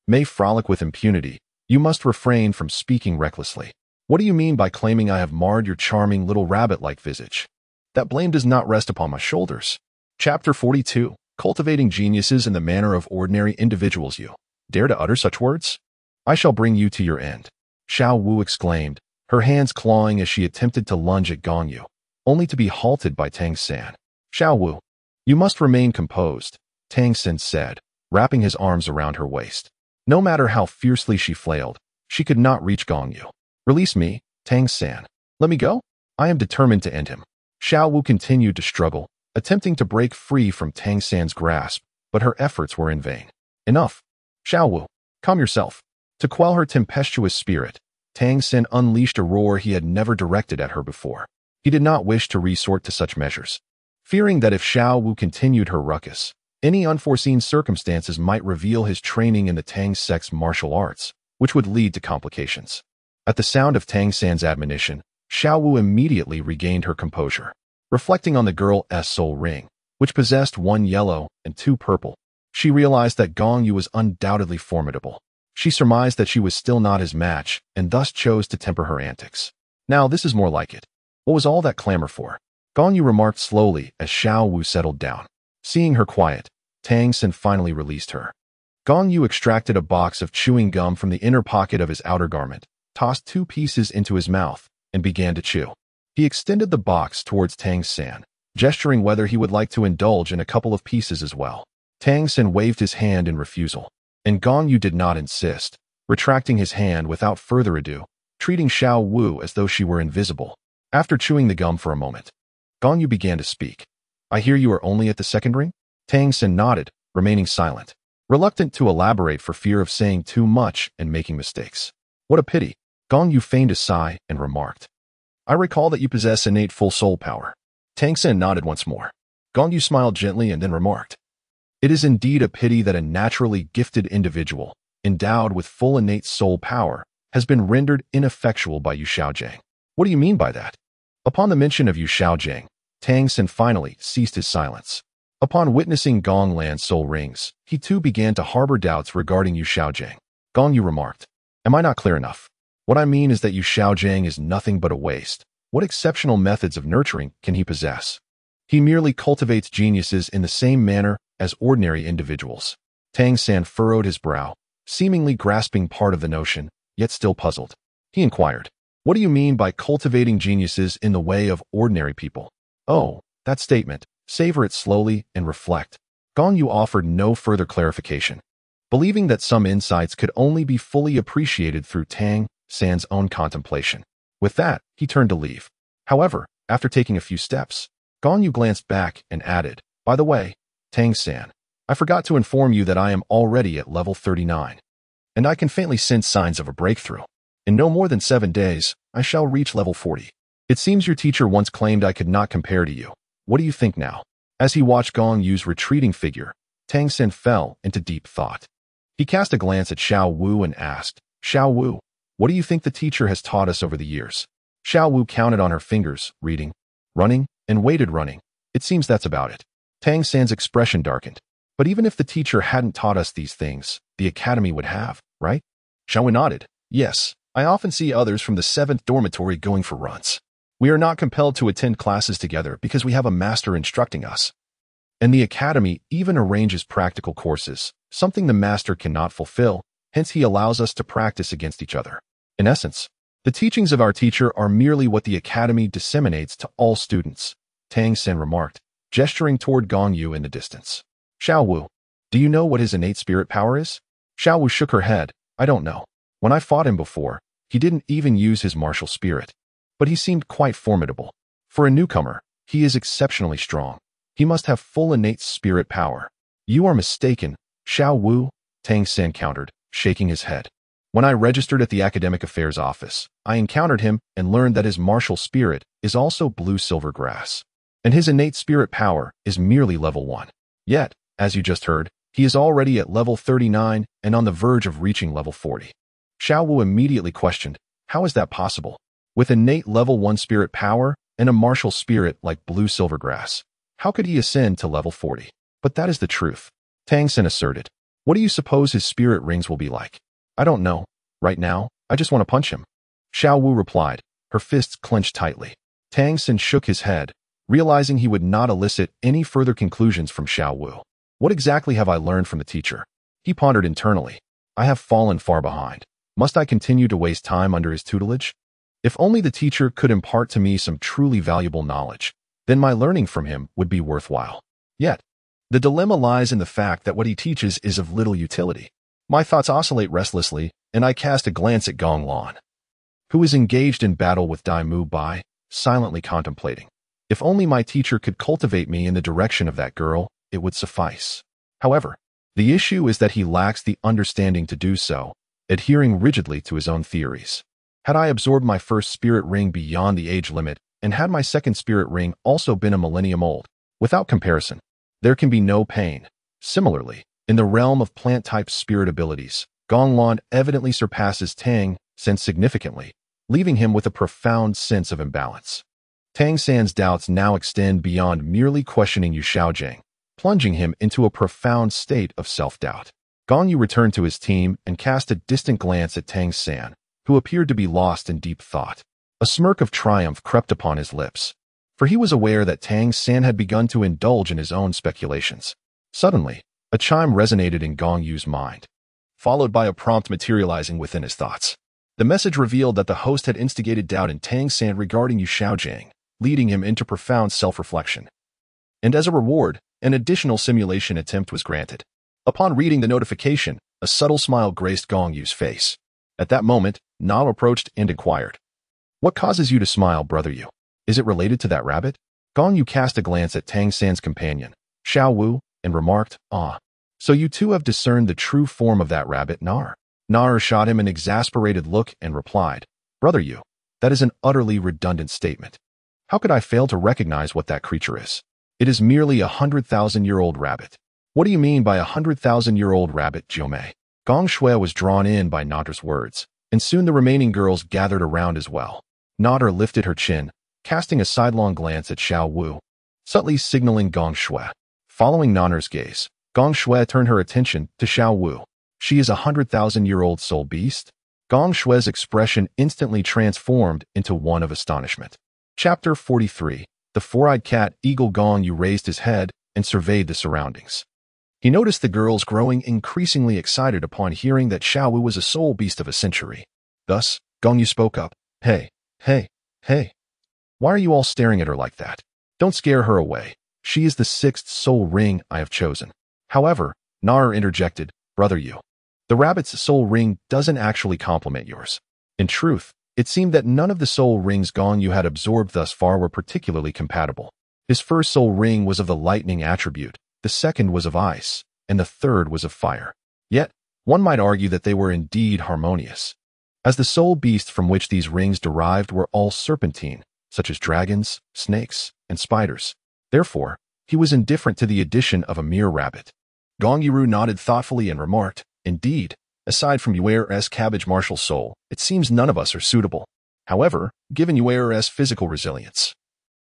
may frolic with impunity, You must refrain from speaking recklessly. What do you mean by claiming I have marred your charming little rabbit-like visage? That blame does not rest upon my shoulders. Chapter 42. Cultivating geniuses in the manner of ordinary individuals. You dare to utter such words? I shall bring you to your end. Xiao Wu exclaimed, her hands clawing as she attempted to lunge at Gong Yu, only to be halted by Tang San. Xiao Wu, you must remain composed, Tang San said, wrapping his arms around her waist. No matter how fiercely she flailed, she could not reach Gong Yu. Release me, Tang San. Let me go? I am determined to end him. Xiao Wu continued to struggle, attempting to break free from Tang San's grasp, but her efforts were in vain. Enough. Xiao Wu, calm yourself. To quell her tempestuous spirit, Tang San unleashed a roar he had never directed at her before. He did not wish to resort to such measures, fearing that if Xiao Wu continued her ruckus, any unforeseen circumstances might reveal his training in the Tang sect's martial arts, which would lead to complications. At the sound of Tang San's admonition, Xiao Wu immediately regained her composure. Reflecting on the girl's soul ring, which possessed 1 yellow and 2 purple, she realized that Gong Yu was undoubtedly formidable. She surmised that she was still not his match, and thus chose to temper her antics. Now this is more like it. What was all that clamor for? Gong Yu remarked slowly as Xiao Wu settled down. Seeing her quiet, Tang San finally released her. Gong Yu extracted a box of chewing gum from the inner pocket of his outer garment, tossed 2 pieces into his mouth, and began to chew. He extended the box towards Tang San, gesturing whether he would like to indulge in a couple of pieces as well. Tang San waved his hand in refusal, and Gong Yu did not insist, retracting his hand without further ado, treating Xiao Wu as though she were invisible. After chewing the gum for a moment, Gong Yu began to speak. I hear you are only at the 2nd ring? Tang San nodded, remaining silent, reluctant to elaborate for fear of saying too much and making mistakes. What a pity. Gong Yu feigned a sigh and remarked, I recall that you possess innate full soul power. Tang San nodded once more. Gong Yu smiled gently and then remarked, it is indeed a pity that a naturally gifted individual, endowed with full innate soul power, has been rendered ineffectual by Yu Xiaojiang. What do you mean by that? Upon the mention of Yu Xiaojiang, Tang San finally ceased his silence. Upon witnessing Gong Lan's soul rings, he too began to harbor doubts regarding Yu Xiaojiang. Gong Yu remarked, am I not clear enough? What I mean is that Yu Xiaojiang is nothing but a waste. What exceptional methods of nurturing can he possess? He merely cultivates geniuses in the same manner as ordinary individuals. Tang San furrowed his brow, seemingly grasping part of the notion, yet still puzzled. He inquired, what do you mean by cultivating geniuses in the way of ordinary people? Oh, that statement. Savor it slowly and reflect. Gong Yu offered no further clarification, believing that some insights could only be fully appreciated through Tang San's own contemplation. With that, he turned to leave. However, after taking a few steps, Gong Yu glanced back and added, by the way, Tang San, I forgot to inform you that I am already at level 39, and I can faintly sense signs of a breakthrough. In no more than 7 days, I shall reach level 40. It seems your teacher once claimed I could not compare to you. What do you think now? As he watched Gong Yu's retreating figure, Tang San fell into deep thought. He cast a glance at Xiao Wu and asked, Xiao Wu, what do you think the teacher has taught us over the years? Xiao Wu counted on her fingers, reading, running, and waited running. It seems that's about it. Tang San's expression darkened. But even if the teacher hadn't taught us these things, the academy would have, right? Xiao Wu nodded. Yes, I often see others from the 7th dormitory going for runs. We are not compelled to attend classes together because we have a master instructing us. And the academy even arranges practical courses, something the master cannot fulfill, hence he allows us to practice against each other. In essence, the teachings of our teacher are merely what the academy disseminates to all students, Tang San remarked, gesturing toward Gong Yu in the distance. Xiao Wu, do you know what his innate spirit power is? Xiao Wu shook her head. I don't know. When I fought him before, he didn't even use his martial spirit. But he seemed quite formidable. For a newcomer, he is exceptionally strong. He must have full innate spirit power. You are mistaken, Xiao Wu, Tang San countered, shaking his head. When I registered at the Academic Affairs office, I encountered him and learned that his martial spirit is also blue-silver grass. And his innate spirit power is merely level 1. Yet, as you just heard, he is already at level 39 and on the verge of reaching level 40. Xiao Wu immediately questioned, how is that possible? With innate level 1 spirit power and a martial spirit like blue-silver grass, how could he ascend to level 40? But that is the truth, Tang San asserted. What do you suppose his spirit rings will be like? I don't know. Right now, I just want to punch him. Xiao Wu replied, her fists clenched tightly. Tang San shook his head, realizing he would not elicit any further conclusions from Xiao Wu. What exactly have I learned from the teacher? He pondered internally. I have fallen far behind. Must I continue to waste time under his tutelage? If only the teacher could impart to me some truly valuable knowledge, then my learning from him would be worthwhile. Yet, the dilemma lies in the fact that what he teaches is of little utility. My thoughts oscillate restlessly, and I cast a glance at Gong Lan, who is engaged in battle with Dai Mu Bai, silently contemplating. If only my teacher could cultivate me in the direction of that girl, it would suffice. However, the issue is that he lacks the understanding to do so, adhering rigidly to his own theories. Had I absorbed my first spirit ring beyond the age limit, and had my second spirit ring also been a millennium old, without comparison, there can be no pain. Similarly, in the realm of plant-type spirit abilities, Gong Lan evidently surpasses Tang San significantly, leaving him with a profound sense of imbalance. Tang San's doubts now extend beyond merely questioning Yu Xiaojiang, plunging him into a profound state of self-doubt. Gong Yu returned to his team and cast a distant glance at Tang San, who appeared to be lost in deep thought. A smirk of triumph crept upon his lips, for he was aware that Tang San had begun to indulge in his own speculations. Suddenly, a chime resonated in Gong Yu's mind, followed by a prompt materializing within his thoughts. The message revealed that the host had instigated doubt in Tang San regarding Yu Xiaojiang, leading him into profound self-reflection. And as a reward, an additional simulation attempt was granted. Upon reading the notification, a subtle smile graced Gong Yu's face. At that moment, Na approached and inquired, "What causes you to smile, brother Yu? Is it related to that rabbit?" Gong Yu cast a glance at Tang San's companion, Xiao Wu, and remarked, "Ah, so you too have discerned the true form of that rabbit, Nar?" Nar shot him an exasperated look and replied, "Brother Yu, that is an utterly redundant statement. How could I fail to recognize what that creature is? It is merely 100,000-year-old rabbit." "What do you mean by 100,000-year-old rabbit, Jiumei?" Gong Shui was drawn in by Nader's words, and soon the remaining girls gathered around as well. Nader lifted her chin, casting a sidelong glance at Xiao Wu, subtly signaling Gong Shui. Following Nader's gaze, Gong Shui turned her attention to Xiao Wu. "She is a 100,000-year-old soul beast?" Gong Shui's expression instantly transformed into one of astonishment. Chapter 43. The four-eyed cat eagle. Gong Yu raised his head and surveyed the surroundings. He noticed the girls growing increasingly excited upon hearing that Xiao Wu was a soul beast of a century. Thus, Gong Yu spoke up, Hey, why are you all staring at her like that? Don't scare her away. She is the sixth soul ring I have chosen." However, Nar interjected, "Brother Yu, the rabbit's soul ring doesn't actually complement yours." In truth, it seemed that none of the soul rings Gong Yu had absorbed thus far were particularly compatible. His first soul ring was of the lightning attribute, the second was of ice, and the third was of fire. Yet, one might argue that they were indeed harmonious, as the soul beasts from which these rings derived were all serpentine, such as dragons, snakes, and spiders. Therefore, he was indifferent to the addition of a mere rabbit. Gong Yu nodded thoughtfully and remarked, "Indeed, aside from Yuer's cabbage martial soul, it seems none of us are suitable. However, given Yuer's physical resilience,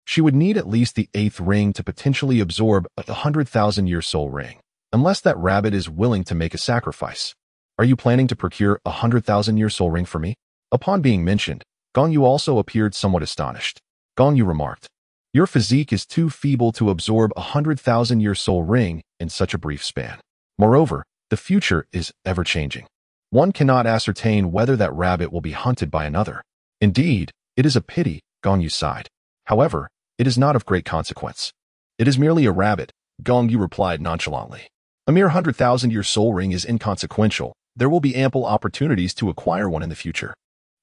she would need at least the eighth ring to potentially absorb a 100,000-year soul ring, unless that rabbit is willing to make a sacrifice. Are you planning to procure a 100,000-year soul ring for me?" Upon being mentioned, Gong Yu also appeared somewhat astonished. Gong Yu remarked, "Your physique is too feeble to absorb a 100,000-year soul ring in such a brief span. Moreover, the future is ever-changing. One cannot ascertain whether that rabbit will be hunted by another. Indeed, it is a pity," Gong Yu sighed. "However, it is not of great consequence." "It is merely a rabbit," Gong Yu replied nonchalantly. "A mere 100,000-year soul ring is inconsequential. There will be ample opportunities to acquire one in the future."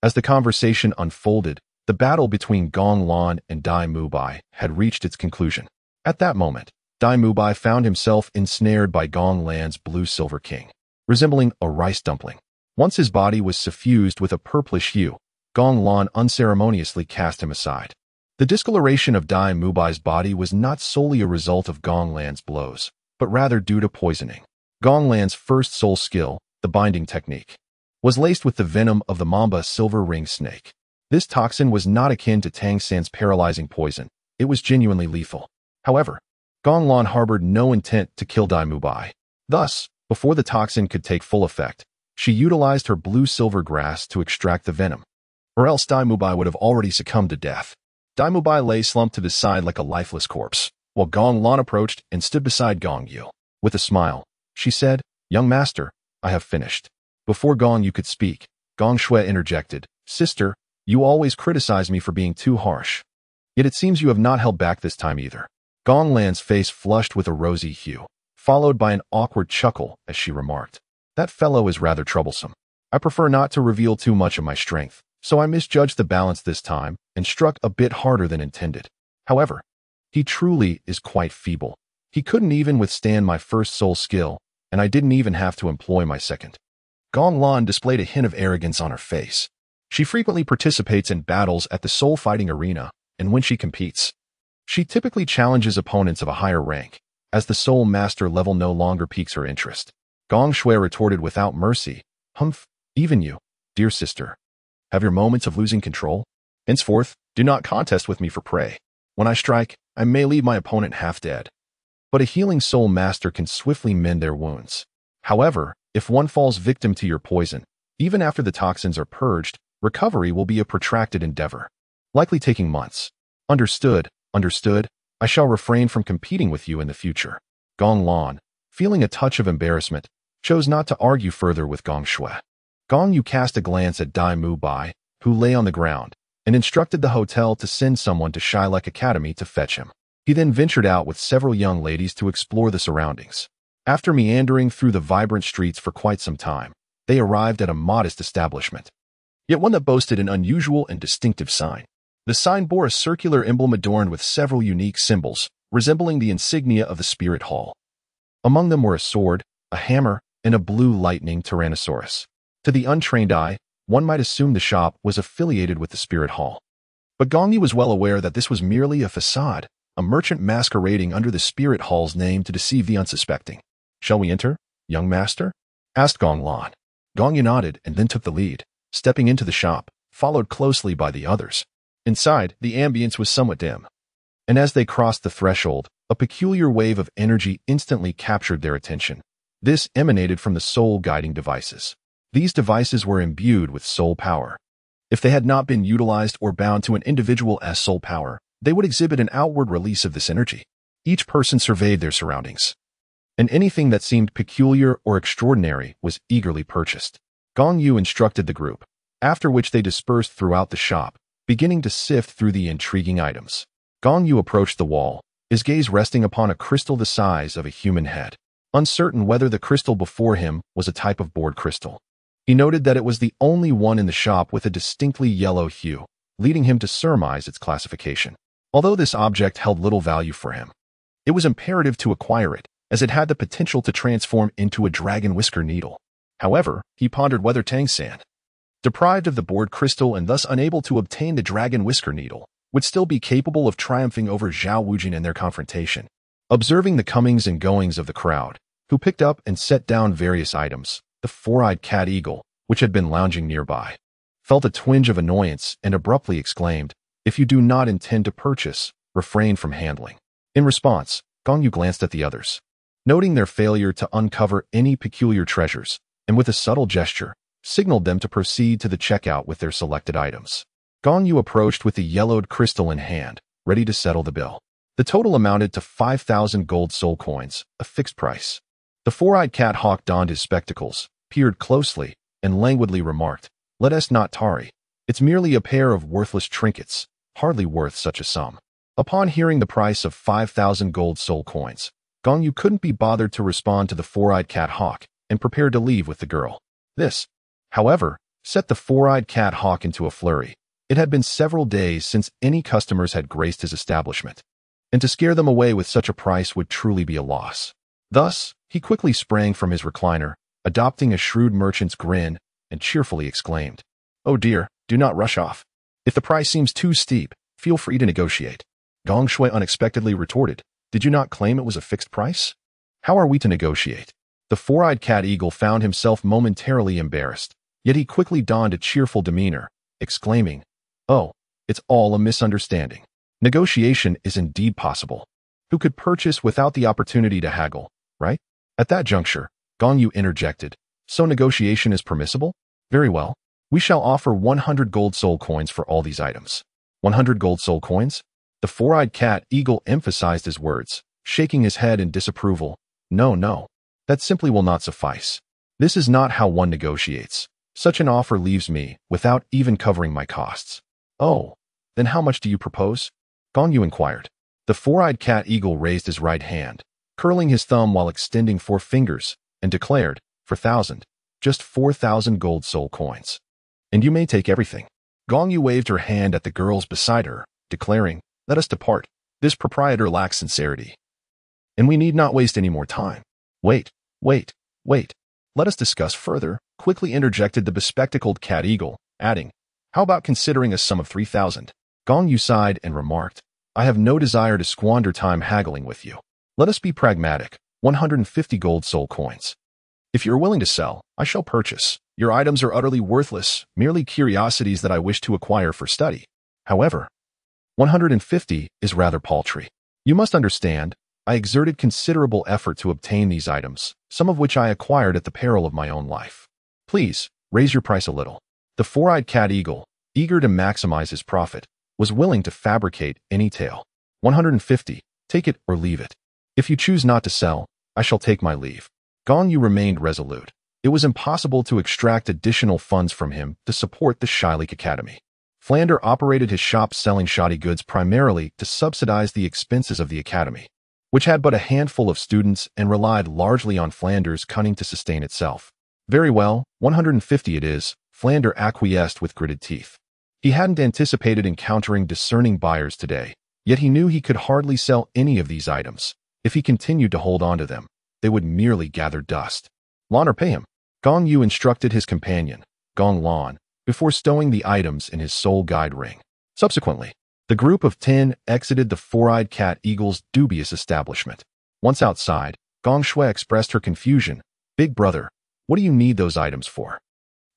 As the conversation unfolded, the battle between Gong Lan and Dai Mu Bai had reached its conclusion. At that moment, Dai Mu Bai found himself ensnared by Gong Lan's blue-silver king, resembling a rice dumpling. Once his body was suffused with a purplish hue, Gong Lan unceremoniously cast him aside. The discoloration of Dai Mu Bai's body was not solely a result of Gong Lan's blows, but rather due to poisoning. Gong Lan's first soul skill, the binding technique, was laced with the venom of the mamba silver ring snake. This toxin was not akin to Tang San's paralyzing poison. It was genuinely lethal. However, Gong Lan harbored no intent to kill Dai Mu Bai. Thus, before the toxin could take full effect, She utilized her blue-silver grass to extract the venom, or else Dai Mubai would have already succumbed to death. Dai Mubai lay slumped to the side like a lifeless corpse, while Gong Lan approached and stood beside Gong Yu. With a smile, she said, "Young master, I have finished." Before Gong Yu could speak, Gong Shui interjected, "Sister, you always criticize me for being too harsh. Yet it seems you have not held back this time either." Gong Lan's face flushed with a rosy hue, followed by an awkward chuckle as she remarked, "That fellow is rather troublesome. I prefer not to reveal too much of my strength, so I misjudged the balance this time and struck a bit harder than intended. However, he truly is quite feeble. He couldn't even withstand my first soul skill, and I didn't even have to employ my second." Gong Lan displayed a hint of arrogance on her face. She frequently participates in battles at the soul fighting arena, and when she competes, she typically challenges opponents of a higher rank, as the soul master level no longer piques her interest. Gong Shui retorted without mercy, "Humph, even you, dear sister, have your moments of losing control? Henceforth, do not contest with me for prey. When I strike, I may leave my opponent half dead. But a healing soul master can swiftly mend their wounds. However, if one falls victim to your poison, even after the toxins are purged, recovery will be a protracted endeavor, likely taking months. Understood, understood. I shall refrain from competing with you in the future." Gong Lan, feeling a touch of embarrassment, chose not to argue further with Gong Shui. Gong Yu cast a glance at Dai Mubai, who lay on the ground, and instructed the hotel to send someone to Shilek Academy to fetch him. He then ventured out with several young ladies to explore the surroundings. After meandering through the vibrant streets for quite some time, they arrived at a modest establishment, yet one that boasted an unusual and distinctive sign. The sign bore a circular emblem adorned with several unique symbols, resembling the insignia of the Spirit Hall. Among them were a sword, a hammer, and a blue lightning Tyrannosaurus. To the untrained eye, one might assume the shop was affiliated with the Spirit Hall. But Gong Yu was well aware that this was merely a facade, a merchant masquerading under the Spirit Hall's name to deceive the unsuspecting. "Shall we enter, young master?" asked Gong Lan. Gong Yu nodded and then took the lead, stepping into the shop, followed closely by the others. Inside, the ambience was somewhat dim, and as they crossed the threshold, a peculiar wave of energy instantly captured their attention. This emanated from the soul guiding devices. These devices were imbued with soul power. If they had not been utilized or bound to an individual as soul power, they would exhibit an outward release of this energy. Each person surveyed their surroundings, and anything that seemed peculiar or extraordinary was eagerly purchased. Gong Yu instructed the group, after which they dispersed throughout the shop, beginning to sift through the intriguing items. Gong Yu approached the wall, his gaze resting upon a crystal the size of a human head. Uncertain whether the crystal before him was a type of board crystal, he noted that it was the only one in the shop with a distinctly yellow hue, leading him to surmise its classification. Although this object held little value for him, it was imperative to acquire it, as it had the potential to transform into a dragon whisker needle. However, he pondered whether Tang San, deprived of the board crystal and thus unable to obtain the dragon whisker needle, would still be capable of triumphing over Zhao Wujin in their confrontation. Observing the comings and goings of the crowd, who picked up and set down various items, the four-eyed cat eagle, which had been lounging nearby, felt a twinge of annoyance and abruptly exclaimed, "If you do not intend to purchase, refrain from handling." In response, Gong Yu glanced at the others, noting their failure to uncover any peculiar treasures, and with a subtle gesture, signaled them to proceed to the checkout with their selected items. Gong Yu approached with the yellowed crystal in hand, ready to settle the bill. The total amounted to 5,000 gold soul coins, a fixed price. The four-eyed cat hawk donned his spectacles, peered closely, and languidly remarked, "Let us not tarry. It's merely a pair of worthless trinkets, hardly worth such a sum." Upon hearing the price of 5,000 gold soul coins, Gong Yu couldn't be bothered to respond to the four-eyed cat hawk and prepared to leave with the girl. This, however, set the four-eyed cat hawk into a flurry. It had been several days since any customers had graced his establishment, and to scare them away with such a price would truly be a loss. Thus, he quickly sprang from his recliner, adopting a shrewd merchant's grin, and cheerfully exclaimed, "Oh dear, do not rush off. If the price seems too steep, feel free to negotiate." Gong Shui unexpectedly retorted, "Did you not claim it was a fixed price? How are we to negotiate?" The four-eyed cat eagle found himself momentarily embarrassed, yet he quickly donned a cheerful demeanor, exclaiming, "Oh, it's all a misunderstanding. Negotiation is indeed possible. Who could purchase without the opportunity to haggle, right?" At that juncture, Gong Yu interjected, So negotiation is permissible? Very well. We shall offer 100 gold soul coins for all these items. 100 gold soul coins? The four-eyed cat eagle emphasized his words, shaking his head in disapproval. No, no. That simply will not suffice. This is not how one negotiates. Such an offer leaves me without even covering my costs. Oh, then how much do you propose? Gong Yu inquired. The four-eyed cat eagle raised his right hand, curling his thumb while extending 4 fingers, and declared, 4,000, just 4,000 gold soul coins. And you may take everything. Gong Yu waved her hand at the girls beside her, declaring, let us depart. This proprietor lacks sincerity. And we need not waste any more time. Wait. Let us discuss further, quickly interjected the bespectacled cat eagle, adding, how about considering a sum of 3,000? Gong Yu sighed and remarked, I have no desire to squander time haggling with you. Let us be pragmatic, 150 gold soul coins. If you're willing to sell, I shall purchase. Your items are utterly worthless, merely curiosities that I wish to acquire for study. However, 150 is rather paltry. You must understand, I exerted considerable effort to obtain these items, some of which I acquired at the peril of my own life. Please, raise your price a little. The four-eyed cat eagle, eager to maximize his profit, was willing to fabricate any tale. 150, take it or leave it. If you choose not to sell, I shall take my leave. Gong Yu remained resolute. It was impossible to extract additional funds from him to support the Shyleik Academy. Flander operated his shop selling shoddy goods primarily to subsidize the expenses of the academy, which had but a handful of students and relied largely on Flander's cunning to sustain itself. Very well, 150 it is, Flander acquiesced with gritted teeth. He hadn't anticipated encountering discerning buyers today, yet he knew he could hardly sell any of these items. If he continued to hold on to them, they would merely gather dust. Lon or pay him. Gong Yu instructed his companion, Gong Lon, before stowing the items in his soul guide ring. Subsequently, the group of 10 exited the four-eyed cat eagle's dubious establishment. Once outside, Gong Shui expressed her confusion. Big brother, what do you need those items for?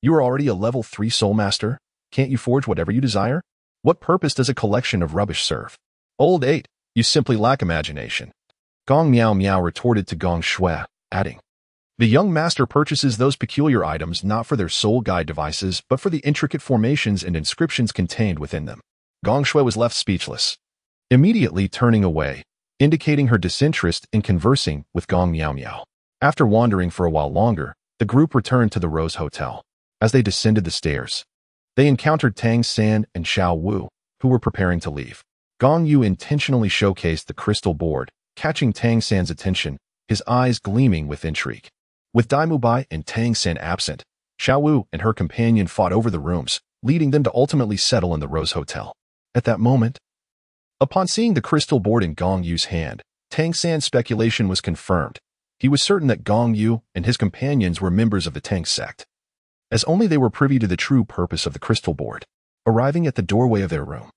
You are already a level 3 soul master? Can't you forge whatever you desire? What purpose does a collection of rubbish serve? Old 8, you simply lack imagination. Gong Miao Miao retorted to Gong Shui, adding, the young master purchases those peculiar items not for their soul guide devices, but for the intricate formations and inscriptions contained within them. Gong Shui was left speechless, immediately turning away, indicating her disinterest in conversing with Gong Miao Miao. After wandering for a while longer, the group returned to the Rose Hotel. As they descended the stairs, they encountered Tang San and Xiao Wu, who were preparing to leave. Gong Yu intentionally showcased the crystal board, catching Tang San's attention, his eyes gleaming with intrigue. With Dai Mubai and Tang San absent, Xiao Wu and her companion fought over the rooms, leading them to ultimately settle in the Rose Hotel. At that moment, upon seeing the crystal board in Gong Yu's hand, Tang San's speculation was confirmed. He was certain that Gong Yu and his companions were members of the Tang sect, as only they were privy to the true purpose of the crystal board. Arriving at the doorway of their room,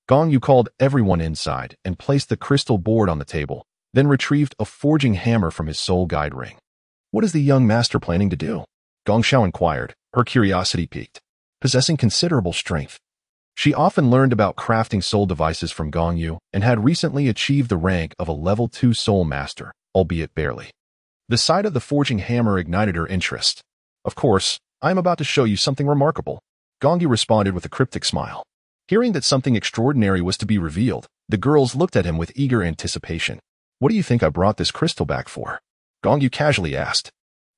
Gong Yu called everyone inside and placed the crystal board on the table, then retrieved a forging hammer from his soul guide ring. What is the young master planning to do? Gong Xiao inquired, her curiosity piqued. Possessing considerable strength, she often learned about crafting soul devices from Gong Yu and had recently achieved the rank of a level 2 soul master, albeit barely. The sight of the forging hammer ignited her interest. Of course, I am about to show you something remarkable. Gong Yu responded with a cryptic smile. Hearing that something extraordinary was to be revealed, the girls looked at him with eager anticipation. What do you think I brought this crystal back for? Gong Yu casually asked.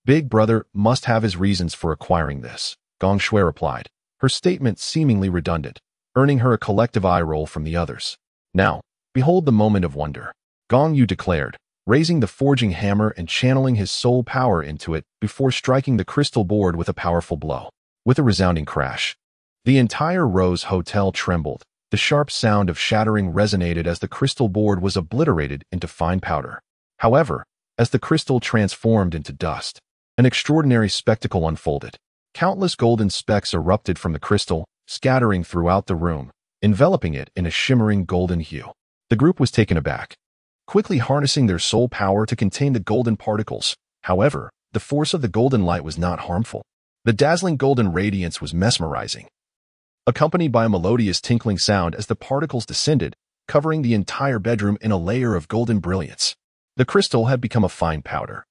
Big brother must have his reasons for acquiring this, Gong Shui replied, her statement seemingly redundant, earning her a collective eye roll from the others. Now, behold the moment of wonder, Gong Yu declared, raising the forging hammer and channeling his soul power into it before striking the crystal board with a powerful blow. With a resounding crash, the entire Rose Hotel trembled. The sharp sound of shattering resonated as the crystal board was obliterated into fine powder. However, as the crystal transformed into dust, an extraordinary spectacle unfolded. Countless golden specks erupted from the crystal, scattering throughout the room, enveloping it in a shimmering golden hue. The group was taken aback, quickly harnessing their soul power to contain the golden particles. However, the force of the golden light was not harmful. The dazzling golden radiance was mesmerizing, accompanied by a melodious tinkling sound as the particles descended, covering the entire bedroom in a layer of golden brilliance. The crystal had become a fine powder,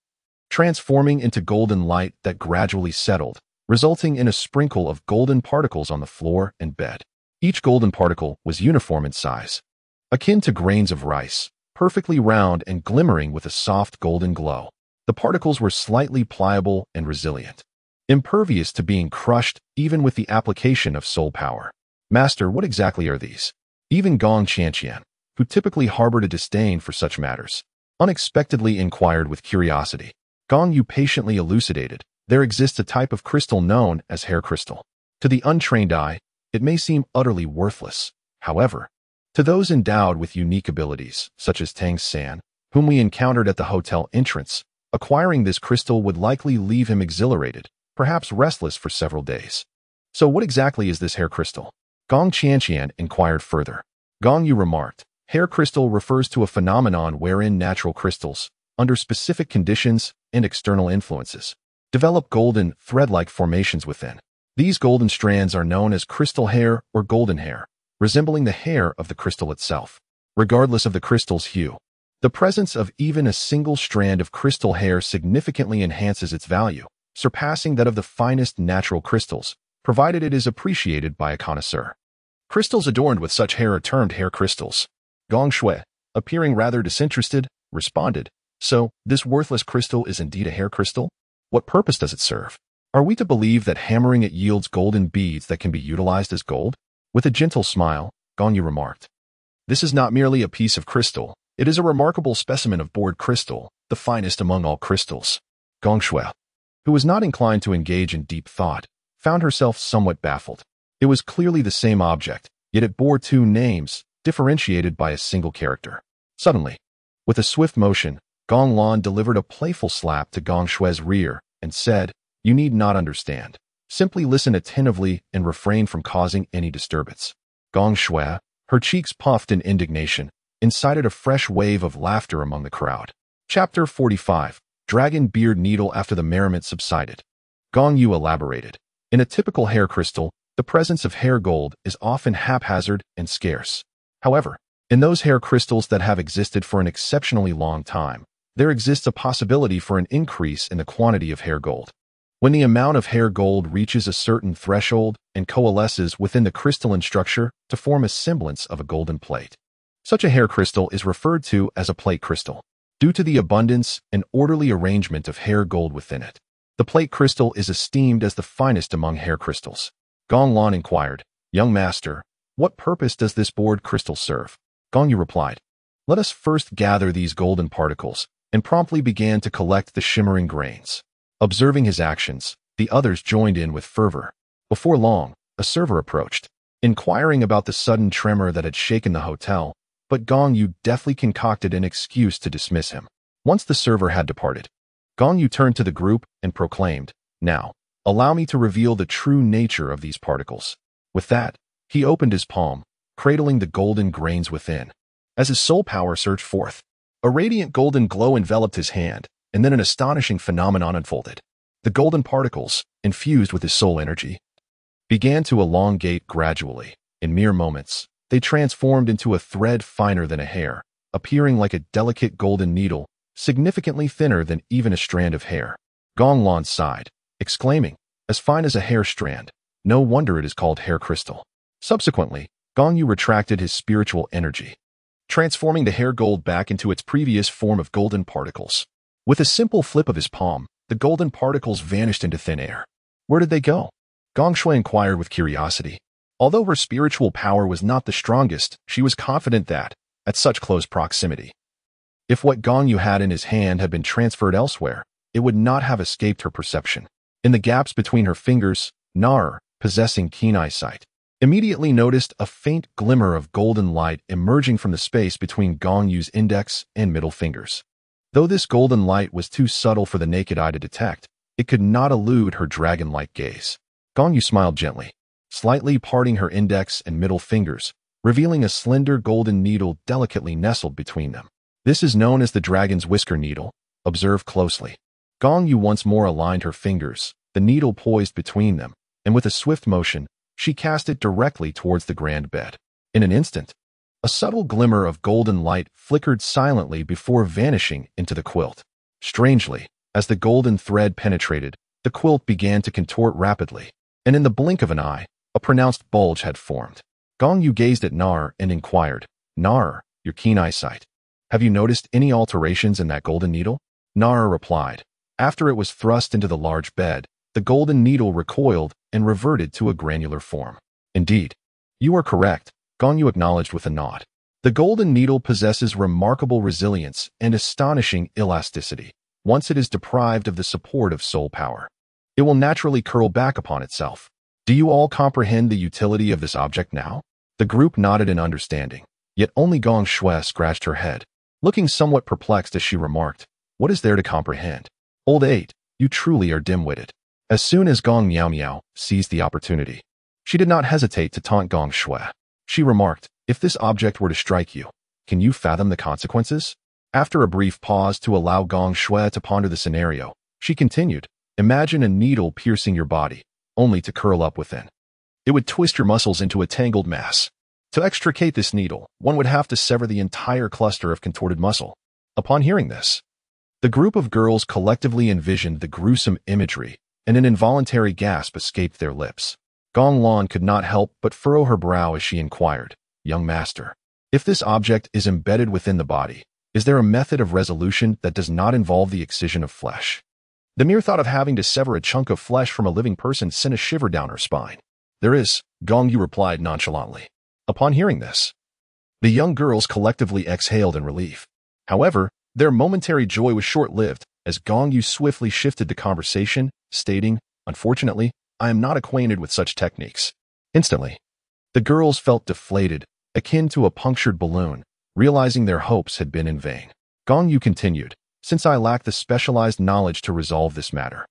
transforming into golden light that gradually settled, resulting in a sprinkle of golden particles on the floor and bed. Each golden particle was uniform in size, akin to grains of rice, perfectly round and glimmering with a soft golden glow. The particles were slightly pliable and resilient, impervious to being crushed even with the application of soul power. Master, what exactly are these? Even Gong Qian, who typically harbored a disdain for such matters, unexpectedly inquired with curiosity. Gong Yu patiently elucidated. There exists a type of crystal known as hair crystal. To the untrained eye, it may seem utterly worthless. However, to those endowed with unique abilities, such as Tang San, whom we encountered at the hotel entrance, acquiring this crystal would likely leave him exhilarated, perhaps restless for several days. So what exactly is this hair crystal? Gong Qian inquired further. Gong Yu remarked, hair crystal refers to a phenomenon wherein natural crystals, under specific conditions and external influences, develop golden, thread-like formations within. These golden strands are known as crystal hair or golden hair, resembling the hair of the crystal itself. Regardless of the crystal's hue, the presence of even a single strand of crystal hair significantly enhances its value, surpassing that of the finest natural crystals, provided it is appreciated by a connoisseur. Crystals adorned with such hair are termed hair crystals. Gong Shui, appearing rather disinterested, responded, So, this worthless crystal is indeed a hair crystal? What purpose does it serve? Are we to believe that hammering it yields golden beads that can be utilized as gold? With a gentle smile, Gong Yu remarked, This is not merely a piece of crystal. It is a remarkable specimen of bored crystal, the finest among all crystals. Gong Shui, who was not inclined to engage in deep thought, found herself somewhat baffled. It was clearly the same object, yet it bore two names, differentiated by a single character. Suddenly, with a swift motion, Gong Lan delivered a playful slap to Gong Shui's rear and said, You need not understand. Simply listen attentively and refrain from causing any disturbance. Gong Shui, her cheeks puffed in indignation, incited a fresh wave of laughter among the crowd. Chapter 45. Dragon Beard Needle. After the merriment subsided, Gong Yu elaborated. In a typical hair crystal, the presence of hair gold is often haphazard and scarce. However, in those hair crystals that have existed for an exceptionally long time, there exists a possibility for an increase in the quantity of hair gold. When the amount of hair gold reaches a certain threshold and coalesces within the crystalline structure to form a semblance of a golden plate, such a hair crystal is referred to as a plate crystal, due to the abundance and orderly arrangement of hair gold within it. The plate crystal is esteemed as the finest among hair crystals. Gong Lan inquired, Young master, what purpose does this bored crystal serve? Gong Yu replied, Let us first gather these golden particles, and promptly began to collect the shimmering grains. Observing his actions, the others joined in with fervor. Before long, a server approached, inquiring about the sudden tremor that had shaken the hotel, but Gong Yu deftly concocted an excuse to dismiss him. Once the server had departed, Gong Yu turned to the group and proclaimed, Now, allow me to reveal the true nature of these particles. With that, he opened his palm, cradling the golden grains within. As his soul power surged forth, a radiant golden glow enveloped his hand, and then an astonishing phenomenon unfolded. The golden particles, infused with his soul energy, began to elongate gradually. In mere moments, they transformed into a thread finer than a hair, appearing like a delicate golden needle, significantly thinner than even a strand of hair. Gong Lan sighed, exclaiming, As fine as a hair strand. No wonder it is called hair crystal. Subsequently, Gong Yu retracted his spiritual energy, transforming the hair gold back into its previous form of golden particles. With a simple flip of his palm, the golden particles vanished into thin air. Where did they go? Gong Shui inquired with curiosity. Although her spiritual power was not the strongest, she was confident that, at such close proximity, if what Gong Yu had in his hand had been transferred elsewhere, it would not have escaped her perception. In the gaps between her fingers, Nar, possessing keen eyesight, immediately noticed a faint glimmer of golden light emerging from the space between Gong Yu's index and middle fingers. Though this golden light was too subtle for the naked eye to detect, it could not elude her dragon-like gaze. Gong Yu smiled gently, slightly parting her index and middle fingers, revealing a slender golden needle delicately nestled between them. This is known as the dragon's whisker needle. Observe closely. Gong Yu once more aligned her fingers, the needle poised between them, and with a swift motion, she cast it directly towards the grand bed. In an instant, a subtle glimmer of golden light flickered silently before vanishing into the quilt. Strangely, As the golden thread penetrated, the quilt began to contort rapidly, and in the blink of an eye, a pronounced bulge had formed. Gong Yu gazed at Nar and inquired, Nar, your keen eyesight, have you noticed any alterations in that golden needle? Nar replied, after it was thrust into the large bed, the golden needle recoiled and reverted to a granular form. Indeed, you are correct, Gong Yu acknowledged with a nod. The golden needle possesses remarkable resilience and astonishing elasticity. Once it is deprived of the support of soul power, it will naturally curl back upon itself. Do you all comprehend the utility of this object now? The group nodded in understanding, yet only Gong Shui scratched her head, looking somewhat perplexed as she remarked, what is there to comprehend? Old 8, you truly are dim-witted. As soon as Gong Miao Miao seized the opportunity, she did not hesitate to taunt Gong Shui. She remarked, if this object were to strike you, can you fathom the consequences? After a brief pause to allow Gong Shui to ponder the scenario, she continued, imagine a needle piercing your body, only to curl up within. It would twist your muscles into a tangled mass. To extricate this needle, one would have to sever the entire cluster of contorted muscle. Upon hearing this, the group of girls collectively envisioned the gruesome imagery, and an involuntary gasp escaped their lips. Gong Lan could not help but furrow her brow as she inquired, young master, if this object is embedded within the body, is there a method of resolution that does not involve the excision of flesh? The mere thought of having to sever a chunk of flesh from a living person sent a shiver down her spine. There is, Gong Yu replied nonchalantly. Upon hearing this, the young girls collectively exhaled in relief. However, their momentary joy was short-lived, as Gong Yu swiftly shifted the conversation, stating, unfortunately, I am not acquainted with such techniques. Instantly, the girls felt deflated, akin to a punctured balloon, realizing their hopes had been in vain. Gong Yu continued, since I lack the specialized knowledge to resolve this matter,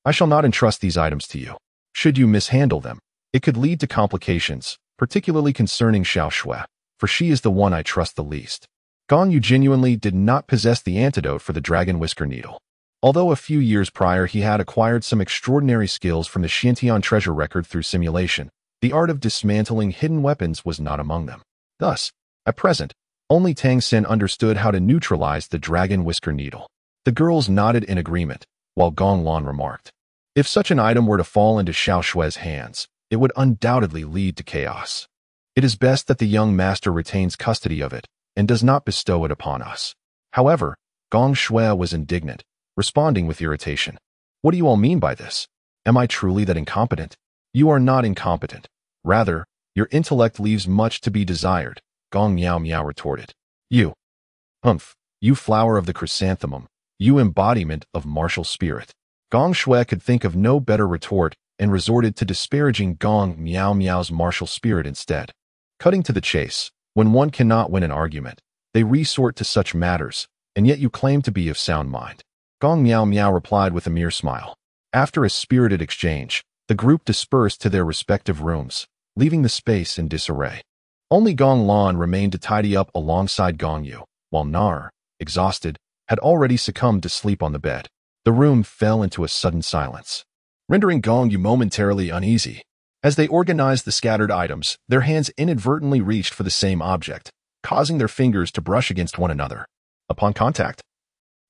I shall not entrust these items to you. Should you mishandle them, it could lead to complications, particularly concerning Xiao Shui, for she is the one I trust the least. Gong Yu genuinely did not possess the antidote for the dragon whisker needle. Although a few years prior he had acquired some extraordinary skills from the Xiantian treasure record through simulation, the art of dismantling hidden weapons was not among them. Thus, at present, only Tang San understood how to neutralize the dragon whisker needle. The girls nodded in agreement, while Gong Lan remarked, if such an item were to fall into Xiao Shui's hands, it would undoubtedly lead to chaos. It is best that the young master retains custody of it and does not bestow it upon us. However, Gong Shui was indignant, responding with irritation. What do you all mean by this? Am I truly that incompetent? You are not incompetent. Rather, your intellect leaves much to be desired, Gong Miao Miao retorted. You flower of the chrysanthemum, you embodiment of martial spirit. Gong Shui could think of no better retort and resorted to disparaging Gong Miao Miao's martial spirit instead. Cutting to the chase, when one cannot win an argument, they resort to such matters, and yet you claim to be of sound mind. Gong Miao Miao replied with a mere smile. After a spirited exchange, the group dispersed to their respective rooms, leaving the space in disarray. Only Gong Lan remained to tidy up alongside Gong Yu, while Nar, exhausted, had already succumbed to sleep on the bed. The room fell into a sudden silence, rendering Gong Yu momentarily uneasy. As they organized the scattered items, their hands inadvertently reached for the same object, causing their fingers to brush against one another. Upon contact,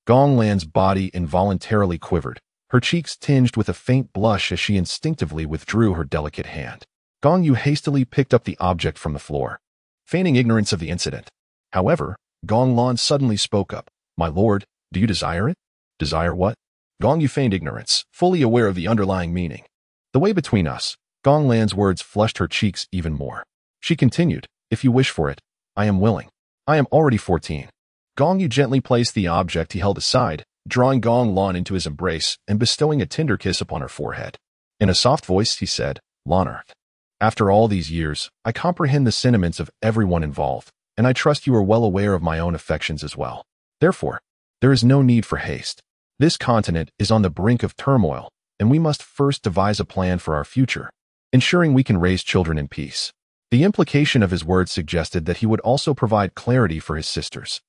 Gong Lan's body involuntarily quivered, her cheeks tinged with a faint blush as she instinctively withdrew her delicate hand. Gong Yu hastily picked up the object from the floor, feigning ignorance of the incident. However, Gong Lan suddenly spoke up. My lord, do you desire it? Desire what? Gong Yu feigned ignorance, fully aware of the underlying meaning. The way between us, Gong Lan's words flushed her cheeks even more. She continued, if you wish for it, I am willing. I am already 14. Gong Yu gently placed the object he held aside, drawing Gong Lan into his embrace and bestowing a tender kiss upon her forehead. In a soft voice, he said, Lanark, after all these years, I comprehend the sentiments of everyone involved, and I trust you are well aware of my own affections as well. Therefore, there is no need for haste. This continent is on the brink of turmoil, and we must first devise a plan for our future, ensuring we can raise children in peace. The implication of his words suggested that he would also provide clarity for his sisters.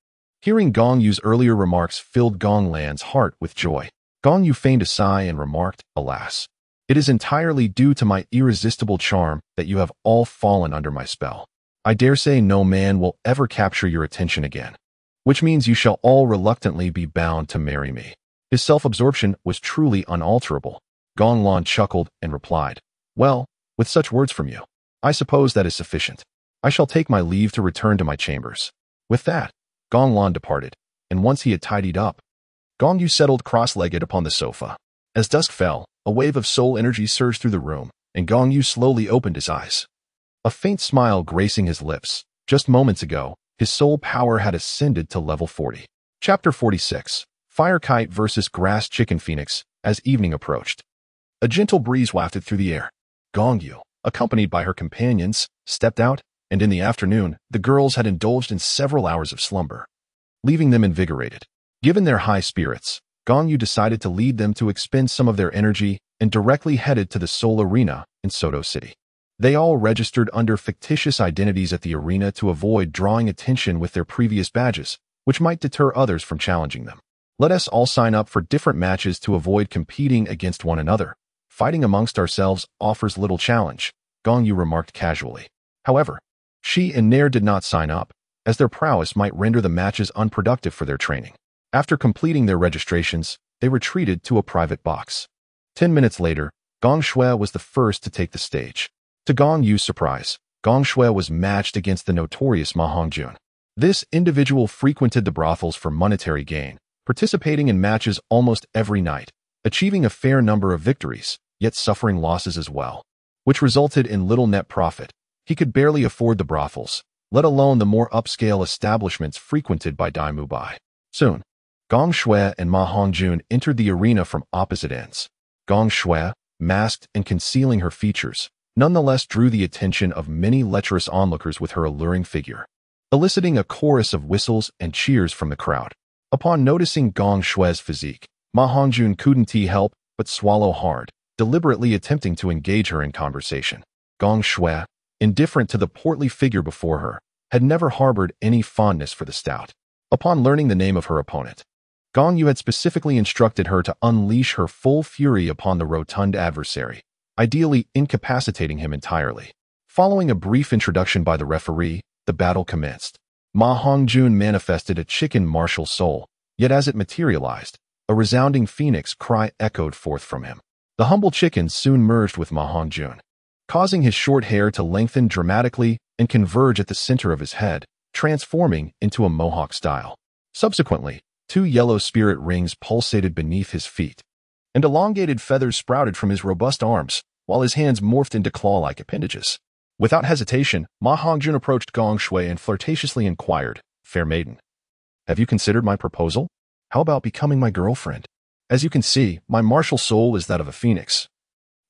Hearing Gong Yu's earlier remarks filled Gong Lan's heart with joy. Gong Yu feigned a sigh and remarked, alas, it is entirely due to my irresistible charm that you have all fallen under my spell. I dare say no man will ever capture your attention again, which means you shall all reluctantly be bound to marry me. His self-absorption was truly unalterable. Gong Lan chuckled and replied, "Well, with such words from you, I suppose that is sufficient. I shall take my leave to return to my chambers." With that, Gong Lan departed, and once he had tidied up, Gong Yu settled cross-legged upon the sofa. As dusk fell, a wave of soul energy surged through the room, and Gong Yu slowly opened his eyes. A faint smile gracing his lips. Just moments ago, his soul power had ascended to level 40. Chapter 46. Fire Kite versus Grass Chicken Phoenix. As evening approached, a gentle breeze wafted through the air. Gong Yu, accompanied by her companions, stepped out, and in the afternoon, the girls had indulged in several hours of slumber, leaving them invigorated. Given their high spirits, Gong Yu decided to lead them to expend some of their energy and directly headed to the Soul Arena in Soto City. They all registered under fictitious identities at the arena to avoid drawing attention with their previous badges, which might deter others from challenging them. Let us all sign up for different matches to avoid competing against one another. Fighting amongst ourselves offers little challenge, Gong Yu remarked casually. However, she and Nair did not sign up, as their prowess might render the matches unproductive for their training. After completing their registrations, they retreated to a private box. 10 minutes later, Gong Shui was the first to take the stage. To Gong Yu's surprise, Gong Shui was matched against the notorious Ma Hongjun. This individual frequented the brothels for monetary gain, participating in matches almost every night, achieving a fair number of victories, yet suffering losses as well, which resulted in little net profit. He could barely afford the brothels, let alone the more upscale establishments frequented by Dai Mubai. Soon, Gong Shui and Ma Hongjun entered the arena from opposite ends. Gong Shui, masked and concealing her features, nonetheless drew the attention of many lecherous onlookers with her alluring figure, eliciting a chorus of whistles and cheers from the crowd. Upon noticing Gong Shui's physique, Ma Hongjun couldn't help but swallow hard, deliberately attempting to engage her in conversation. Gong Shui, indifferent to the portly figure before her, had never harbored any fondness for the stout. Upon learning the name of her opponent, Gong Yu had specifically instructed her to unleash her full fury upon the rotund adversary, ideally incapacitating him entirely. Following a brief introduction by the referee, the battle commenced. Ma Hongjun manifested a chicken martial soul, yet as it materialized, a resounding phoenix cry echoed forth from him. The humble chicken soon merged with Ma Hongjun, causing his short hair to lengthen dramatically and converge at the center of his head, transforming into a mohawk style. Subsequently, 2 yellow spirit rings pulsated beneath his feet, and elongated feathers sprouted from his robust arms, while his hands morphed into claw-like appendages. Without hesitation, Ma Hongjun approached Gong Shui and flirtatiously inquired, "Fair maiden, have you considered my proposal? How about becoming my girlfriend? As you can see, my martial soul is that of a phoenix,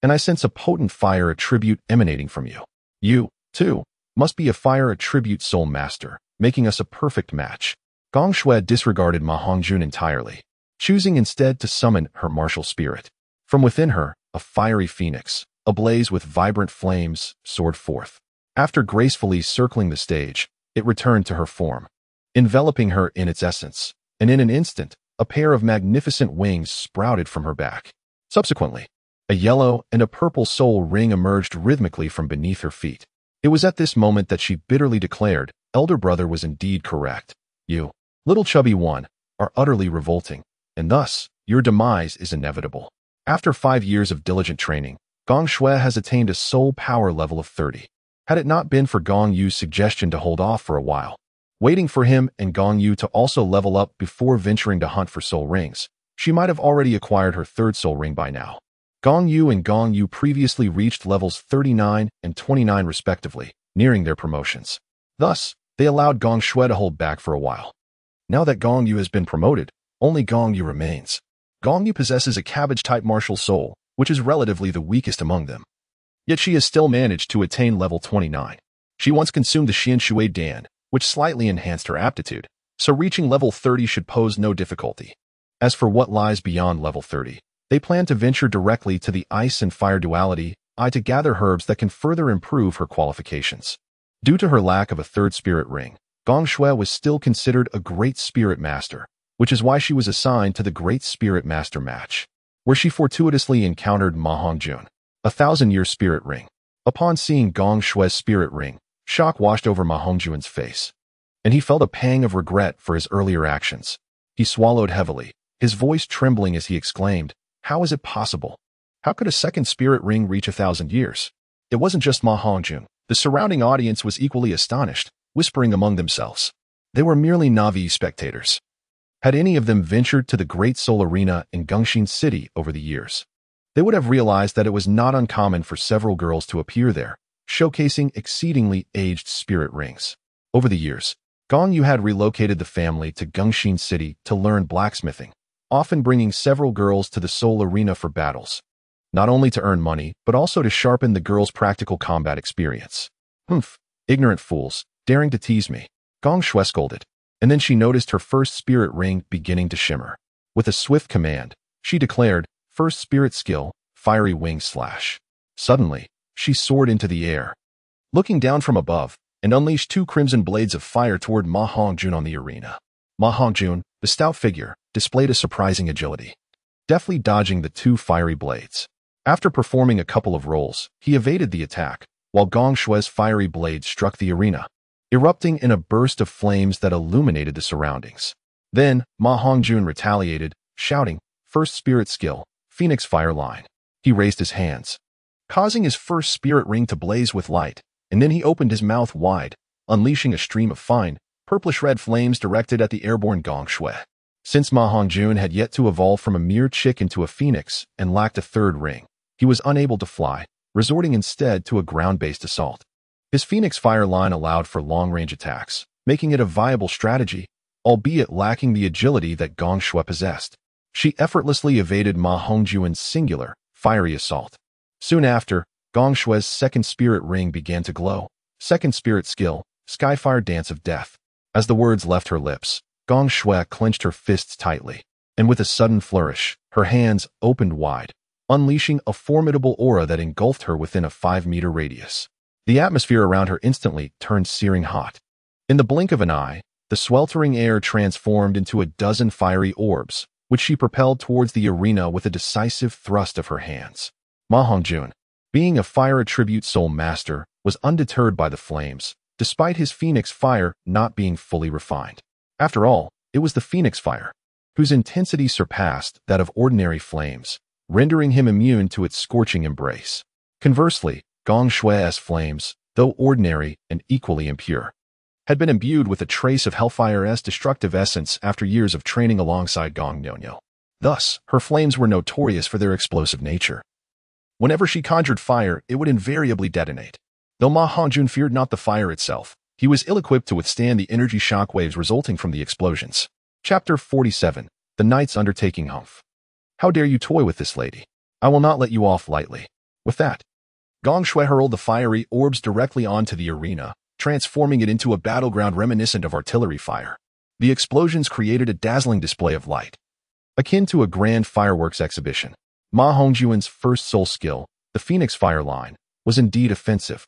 and I sense a potent fire attribute emanating from you. You, too, must be a fire attribute soul master, making us a perfect match." Gong Shui disregarded Ma Hongjun entirely, choosing instead to summon her martial spirit. From within her, a fiery phoenix, ablaze with vibrant flames, soared forth. After gracefully circling the stage, it returned to her form, enveloping her in its essence, and in an instant, a pair of magnificent wings sprouted from her back. Subsequently, a yellow and a purple soul ring emerged rhythmically from beneath her feet. It was at this moment that she bitterly declared, "Elder brother was indeed correct. You, little chubby one, are utterly revolting, and thus, your demise is inevitable." After 5 years of diligent training, Gong Shui has attained a soul power level of 30. Had it not been for Gong Yu's suggestion to hold off for a while, waiting for him and Gong Yu to also level up before venturing to hunt for soul rings, she might have already acquired her 3rd soul ring by now. Gong Yu and Gong Yu previously reached levels 39 and 29 respectively, nearing their promotions. Thus, they allowed Gong Shui to hold back for a while. Now that Gong Yu has been promoted, only Gong Yu remains. Gong Yu possesses a cabbage-type martial soul, which is relatively the weakest among them. Yet she has still managed to attain level 29. She once consumed the Xian Shui Dan, which slightly enhanced her aptitude, so reaching level 30 should pose no difficulty. As for what lies beyond level 30, they plan to venture directly to the ice and fire duality, to gather herbs that can further improve her qualifications. Due to her lack of a 3rd spirit ring, Gong Shui was still considered a great spirit master, which is why she was assigned to the Great Spirit Master match, where she fortuitously encountered Ma Hongjun, a 1,000-year spirit ring. Upon seeing Gong Shui's spirit ring, shock washed over Ma Hongjun's face, and he felt a pang of regret for his earlier actions. He swallowed heavily, his voice trembling as he exclaimed, "How is it possible? How could a second spirit ring reach 1,000 years?" It wasn't just Ma Hongjun. The surrounding audience was equally astonished, whispering among themselves. They were merely Na'vi spectators. Had any of them ventured to the Great Soul Arena in Gongxin City over the years, they would have realized that it was not uncommon for several girls to appear there, showcasing exceedingly aged spirit rings. Over the years, Gong Yu had relocated the family to Gongxin City to learn blacksmithing, often bringing several girls to the Soul Arena for battles, not only to earn money, but also to sharpen the girls' practical combat experience. "Humph, ignorant fools, daring to tease me," Gong Shui scolded, and then she noticed her first spirit ring beginning to shimmer. With a swift command, she declared, "First spirit skill, fiery wing slash." Suddenly, she soared into the air, looking down from above, and unleashed two crimson blades of fire toward Ma Hongjun on the arena. Ma Hongjun, the stout figure, displayed a surprising agility, deftly dodging the two fiery blades. After performing a couple of rolls, he evaded the attack, while Gong Shui's fiery blade struck the arena, erupting in a burst of flames that illuminated the surroundings. Then, Ma Hongjun retaliated, shouting, "First spirit skill, Phoenix Fire Line." He raised his hands, causing his first spirit ring to blaze with light, and then he opened his mouth wide, unleashing a stream of fine, purplish-red flames directed at the airborne Gong Shui. Since Ma Hongjun had yet to evolve from a mere chick into a phoenix and lacked a third ring, he was unable to fly, resorting instead to a ground-based assault. His Phoenix Fire Line allowed for long-range attacks, making it a viable strategy, albeit lacking the agility that Gong Shui possessed. She effortlessly evaded Ma Hongjun's singular, fiery assault. Soon after, Gong Shui's second spirit ring began to glow. Second spirit skill, Skyfire Dance of Death. As the words left her lips, Gong Shui clenched her fists tightly, and with a sudden flourish, her hands opened wide, unleashing a formidable aura that engulfed her within a 5-meter radius. The atmosphere around her instantly turned searing hot. In the blink of an eye, the sweltering air transformed into a dozen fiery orbs, which she propelled towards the arena with a decisive thrust of her hands. Ma Hongjun, being a fire attribute soul master, was undeterred by the flames, despite his phoenix fire not being fully refined. After all, it was the phoenix fire, whose intensity surpassed that of ordinary flames, rendering him immune to its scorching embrace. Conversely, Gong Shui's flames, though ordinary and equally impure, had been imbued with a trace of Hellfire's destructive essence after years of training alongside Gong Yu. Thus, her flames were notorious for their explosive nature. Whenever she conjured fire, it would invariably detonate. Though Ma Hongjun feared not the fire itself, he was ill-equipped to withstand the energy shockwaves resulting from the explosions. Chapter 47. The Knight's Undertaking. Humph. How dare you toy with this lady? I will not let you off lightly. With that, Gong Shui hurled the fiery orbs directly onto the arena, transforming it into a battleground reminiscent of artillery fire. The explosions created a dazzling display of light, akin to a grand fireworks exhibition. Ma Hongjun's first soul skill, the Phoenix Fire Line, was indeed offensive,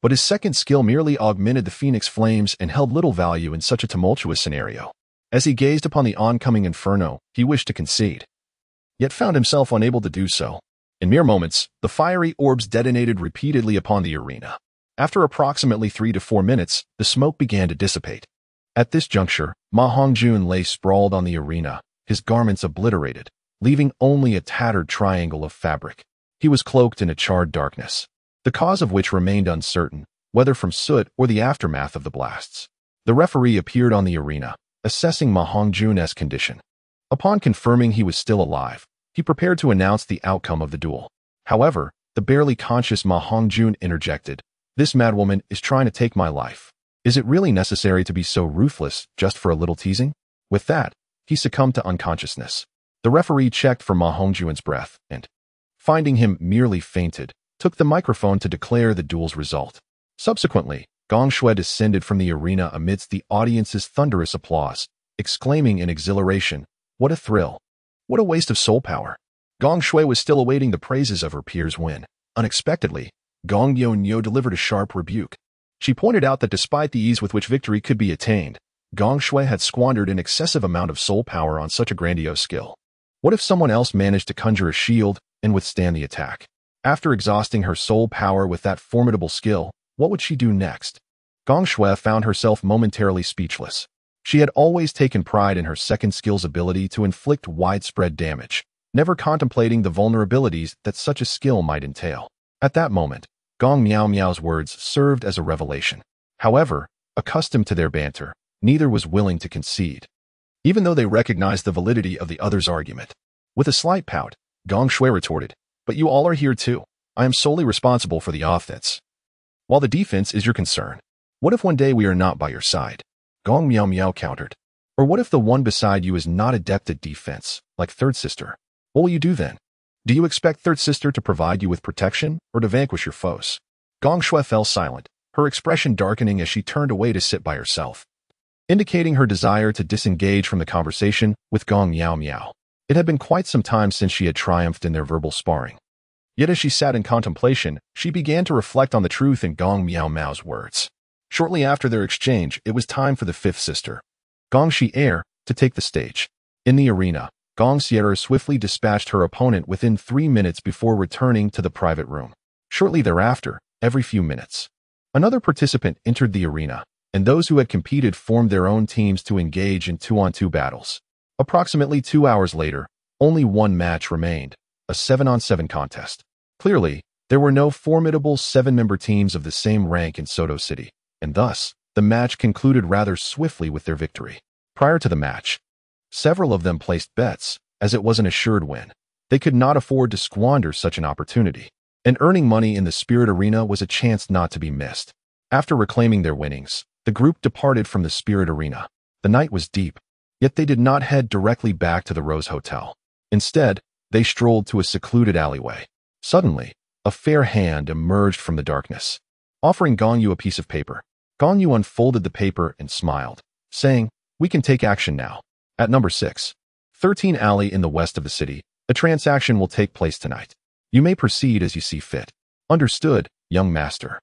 but his second skill merely augmented the phoenix flames and held little value in such a tumultuous scenario. As he gazed upon the oncoming inferno, he wished to concede, yet found himself unable to do so. In mere moments, the fiery orbs detonated repeatedly upon the arena. After approximately 3 to 4 minutes, the smoke began to dissipate. At this juncture, Ma Hongjun lay sprawled on the arena, his garments obliterated, leaving only a tattered triangle of fabric. He was cloaked in a charred darkness, the cause of which remained uncertain, whether from soot or the aftermath of the blasts. The referee appeared on the arena, assessing Ma Hongjun's condition. Upon confirming he was still alive, he prepared to announce the outcome of the duel. However, the barely conscious Ma Hongjun interjected, "This madwoman is trying to take my life. Is it really necessary to be so ruthless just for a little teasing?" With that, he succumbed to unconsciousness. The referee checked for Ma Hongjun's breath and, finding him merely fainted, took the microphone to declare the duel's result. Subsequently, Gong Shui descended from the arena amidst the audience's thunderous applause, exclaiming in exhilaration, "What a thrill! What a waste of soul power!" Gong Shui was still awaiting the praises of her peers when, unexpectedly, Gong Yu delivered a sharp rebuke. She pointed out that despite the ease with which victory could be attained, Gong Shui had squandered an excessive amount of soul power on such a grandiose skill. What if someone else managed to conjure a shield and withstand the attack? After exhausting her soul power with that formidable skill, what would she do next? Gong Shui found herself momentarily speechless. She had always taken pride in her second skill's ability to inflict widespread damage, never contemplating the vulnerabilities that such a skill might entail. At that moment, Gong Miao Miao's words served as a revelation. However, accustomed to their banter, neither was willing to concede, even though they recognized the validity of the other's argument. With a slight pout, Gong Shui retorted, "But you all are here too. I am solely responsible for the offense, while the defense is your concern. What if one day we are not by your side?" Gong Miao Miao countered. "Or what if the one beside you is not adept at defense, like Third Sister? What will you do then? Do you expect Third Sister to provide you with protection or to vanquish your foes?" Gong Shui fell silent, her expression darkening as she turned away to sit by herself, indicating her desire to disengage from the conversation with Gong Miao Miao. It had been quite some time since she had triumphed in their verbal sparring. Yet as she sat in contemplation, she began to reflect on the truth in Gong Miao Miao's words. Shortly after their exchange, it was time for the fifth sister, Gong Xi'er, to take the stage. In the arena, Gong Xi'er swiftly dispatched her opponent within 3 minutes before returning to the private room. Shortly thereafter, every few minutes, another participant entered the arena, and those who had competed formed their own teams to engage in 2-on-2 battles. Approximately 2 hours later, only one match remained, a 7-on-7 contest. Clearly, there were no formidable 7-member teams of the same rank in Soto City, and thus, the match concluded rather swiftly with their victory. Prior to the match, several of them placed bets, as it was an assured win. They could not afford to squander such an opportunity, and earning money in the spirit arena was a chance not to be missed. After reclaiming their winnings, the group departed from the spirit arena. The night was deep, yet they did not head directly back to the Rose Hotel. Instead, they strolled to a secluded alleyway. Suddenly, a fair hand emerged from the darkness, offering Gong Yu a piece of paper. Gong Yu unfolded the paper and smiled, saying, "We can take action now. At number 6, 13 Alley in the west of the city, a transaction will take place tonight. You may proceed as you see fit." "Understood, young master.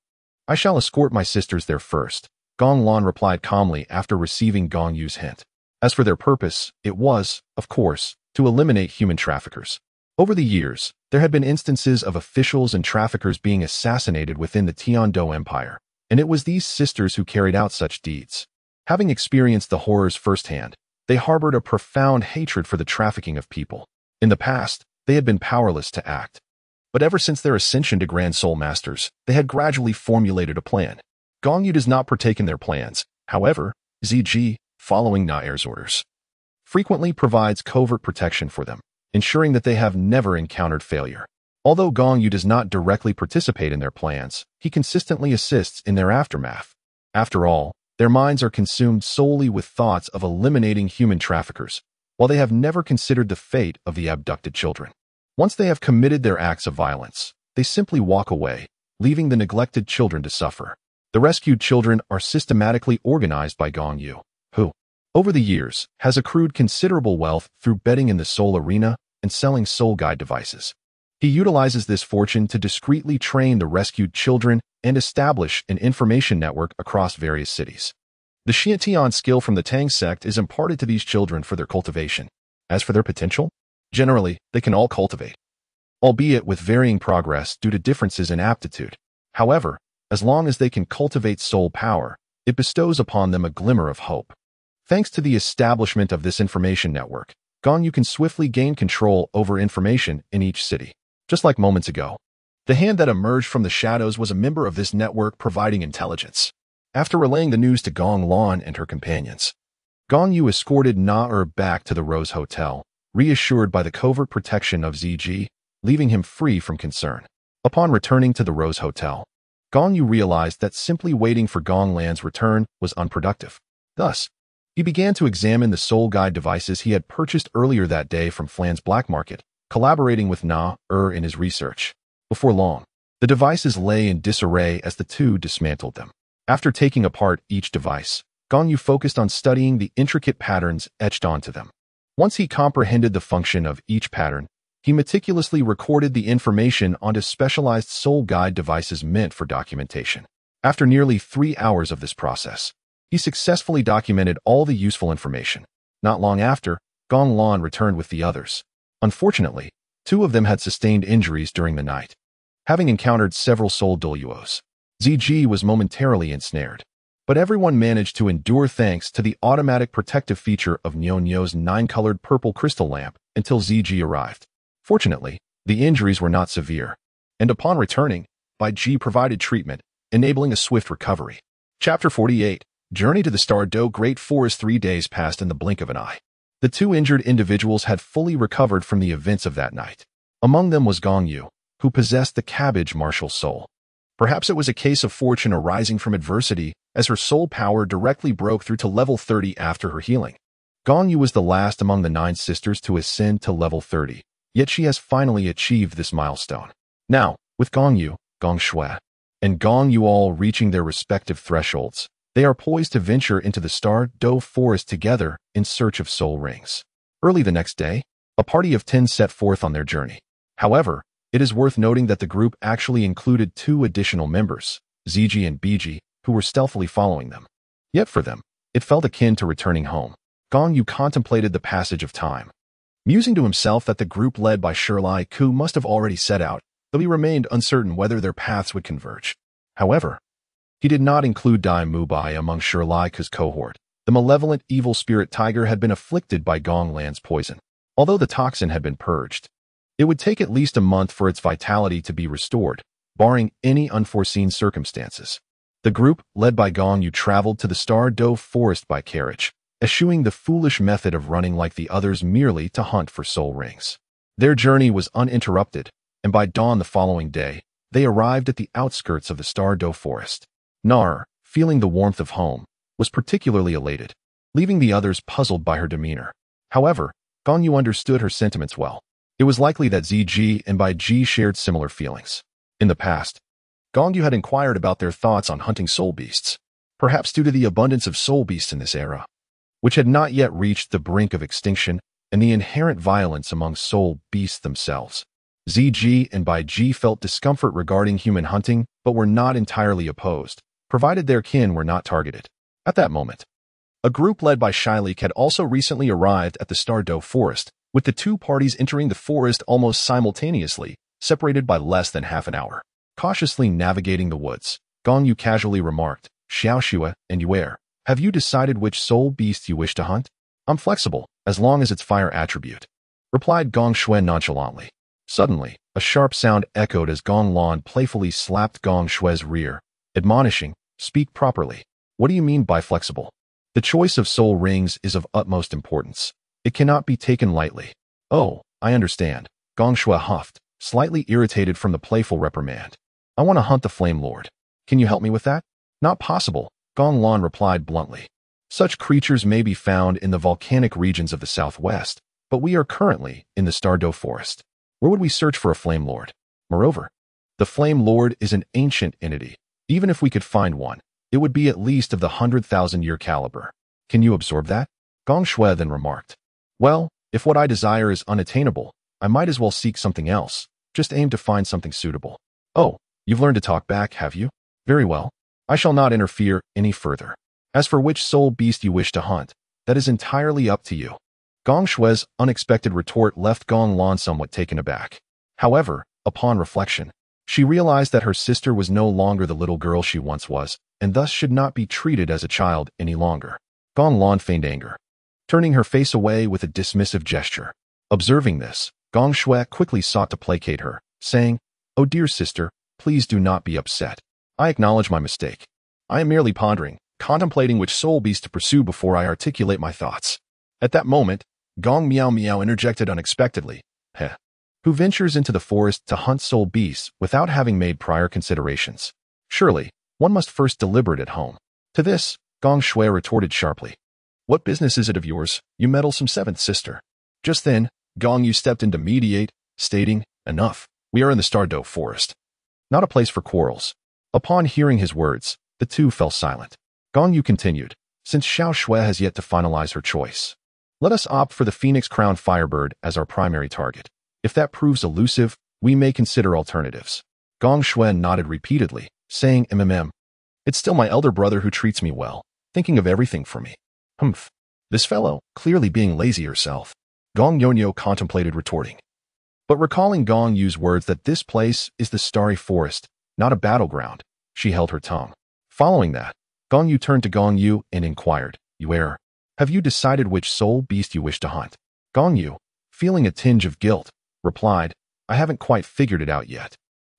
I shall escort my sisters there first," Gong Lan replied calmly after receiving Gong Yu's hint. As for their purpose, it was, of course, to eliminate human traffickers. Over the years, there had been instances of officials and traffickers being assassinated within the Tiando Empire, and it was these sisters who carried out such deeds. Having experienced the horrors firsthand, they harbored a profound hatred for the trafficking of people. In the past, they had been powerless to act. But ever since their ascension to Grand Soul Masters, they had gradually formulated a plan. Gong Yu does not partake in their plans. However, ZG, following Nair's orders, frequently provides covert protection for them, ensuring that they have never encountered failure. Although Gong Yu does not directly participate in their plans, he consistently assists in their aftermath. After all, their minds are consumed solely with thoughts of eliminating human traffickers, while they have never considered the fate of the abducted children. Once they have committed their acts of violence, they simply walk away, leaving the neglected children to suffer. The rescued children are systematically organized by Gong Yu, who, over the years, has accrued considerable wealth through betting in the Soul Arena and selling soul guide devices. He utilizes this fortune to discreetly train the rescued children and establish an information network across various cities. The Xiantian skill from the Tang sect is imparted to these children for their cultivation. As for their potential, generally, they can all cultivate, albeit with varying progress due to differences in aptitude. However, as long as they can cultivate soul power, it bestows upon them a glimmer of hope. Thanks to the establishment of this information network, Gong Yu can swiftly gain control over information in each city. Just like moments ago, the hand that emerged from the shadows was a member of this network providing intelligence. After relaying the news to Gong Lan and her companions, Gong Yu escorted Na back to the Rose Hotel, reassured by the covert protection of ZG, leaving him free from concern. Upon returning to the Rose Hotel, Gong Yu realized that simply waiting for Gong Lan's return was unproductive. Thus, he began to examine the soul guide devices he had purchased earlier that day from Flan's black market, collaborating with Na in his research. Before long, the devices lay in disarray as the two dismantled them. After taking apart each device, Gong Yu focused on studying the intricate patterns etched onto them. Once he comprehended the function of each pattern, he meticulously recorded the information onto specialized soul guide devices meant for documentation. After nearly 3 hours of this process, he successfully documented all the useful information. Not long after, Gong Lan returned with the others. Unfortunately, 2 of them had sustained injuries during the night. Having encountered several soul Douluos, ZG was momentarily ensnared. But everyone managed to endure thanks to the automatic protective feature of Nyonyo's 9-colored purple crystal lamp until ZG arrived. Fortunately, the injuries were not severe, and upon returning, Bai Ji provided treatment, enabling a swift recovery. Chapter 48. Journey to the Douluo Great Forest. 3 days passed in the blink of an eye. The 2 injured individuals had fully recovered from the events of that night. Among them was Gong Yu, who possessed the cabbage martial soul. Perhaps it was a case of fortune arising from adversity, as her soul power directly broke through to level 30 after her healing. Gong Yu was the last among the 9 sisters to ascend to level 30, yet she has finally achieved this milestone. Now, with Gong Yu, Gong Shui, and Gong Yu all reaching their respective thresholds, they are poised to venture into the Douluo Forest together in search of soul rings. Early the next day, a party of 10 set forth on their journey. However, it is worth noting that the group actually included 2 additional members, ZG and BG, who were stealthily following them. Yet for them, it felt akin to returning home. Gong Yu contemplated the passage of time, musing to himself that the group led by Shirlai Ku must have already set out, though he remained uncertain whether their paths would converge. However, he did not include Dai Mubai among Shirlai Ku's cohort. The malevolent evil spirit tiger had been afflicted by Gong Lan's poison. Although the toxin had been purged, it would take at least a month for its vitality to be restored, barring any unforeseen circumstances. The group, led by Gong Yu, traveled to the Douluo Forest by carriage, eschewing the foolish method of running like the others merely to hunt for soul rings. Their journey was uninterrupted, and by dawn the following day, they arrived at the outskirts of the Douluo Forest. Nar, feeling the warmth of home, was particularly elated, leaving the others puzzled by her demeanor. However, Gong Yu understood her sentiments well. It was likely that ZG and Bai Ji shared similar feelings. In the past, Gong Yu had inquired about their thoughts on hunting soul beasts, perhaps due to the abundance of soul beasts in this era, which had not yet reached the brink of extinction, and the inherent violence among soul beasts themselves. ZG and Bai Ji felt discomfort regarding human hunting, but were not entirely opposed, provided their kin were not targeted. At that moment, a group led by Shailik had also recently arrived at the Douluo Forest, with the 2 parties entering the forest almost simultaneously, separated by less than half an hour. Cautiously navigating the woods, Gong Yu casually remarked, "Xiaoxue and Yuer, have you decided which soul beast you wish to hunt?" "I'm flexible, as long as it's fire attribute," replied Gong Shui nonchalantly. Suddenly, a sharp sound echoed as Gong Lan playfully slapped Gong Shui's rear, admonishing, "Speak properly. What do you mean by flexible? The choice of soul rings is of utmost importance. It cannot be taken lightly." "Oh, I understand," Gong Shui huffed, slightly irritated from the playful reprimand. "I want to hunt the Flame Lord. Can you help me with that?" "Not possible," Gong Lan replied bluntly. "Such creatures may be found in the volcanic regions of the southwest, but we are currently in the Douluo Forest. Where would we search for a Flame Lord? Moreover, the Flame Lord is an ancient entity. Even if we could find one, it would be at least of the 100,000-year caliber. Can you absorb that?" Gong Shui then remarked. "Well, if what I desire is unattainable, I might as well seek something else. Just aim to find something suitable." "Oh, you've learned to talk back, have you? Very well. I shall not interfere any further. As for which soul beast you wish to hunt, that is entirely up to you." Gong Shui's unexpected retort left Gong Lan somewhat taken aback. However, upon reflection, she realized that her sister was no longer the little girl she once was, and thus should not be treated as a child any longer. Gong Lan feigned anger, turning her face away with a dismissive gesture. Observing this, Gong Shui quickly sought to placate her, saying, "Oh dear sister, please do not be upset. I acknowledge my mistake. I am merely pondering, contemplating which soul beast to pursue before I articulate my thoughts." At that moment, Gong Miao Miao interjected unexpectedly, "Heh. Who ventures into the forest to hunt soul beasts without having made prior considerations? Surely, one must first deliberate at home." To this, Gong Shui retorted sharply, "What business is it of yours, you meddlesome 7th sister?" Just then, Gong Yu stepped in to mediate, stating, "Enough. We are in the Douluo Forest. Not a place for quarrels." Upon hearing his words, the 2 fell silent. Gong Yu continued, "Since Xiao Shui has yet to finalize her choice, let us opt for the Phoenix Crown Firebird as our primary target. If that proves elusive, we may consider alternatives." Gong Shui nodded repeatedly, saying, It's still my elder brother who treats me well, thinking of everything for me." "Humph. This fellow, clearly being lazy herself," Gong Yonyo contemplated retorting. But recalling Gong Yu's words that this place is the Starry Forest, not a battleground, she held her tongue. Following that, Gong Yu turned to Gong Yu and inquired, "You err. Have you decided which soul beast you wish to hunt?" Gong Yu, feeling a tinge of guilt, replied, "I haven't quite figured it out yet.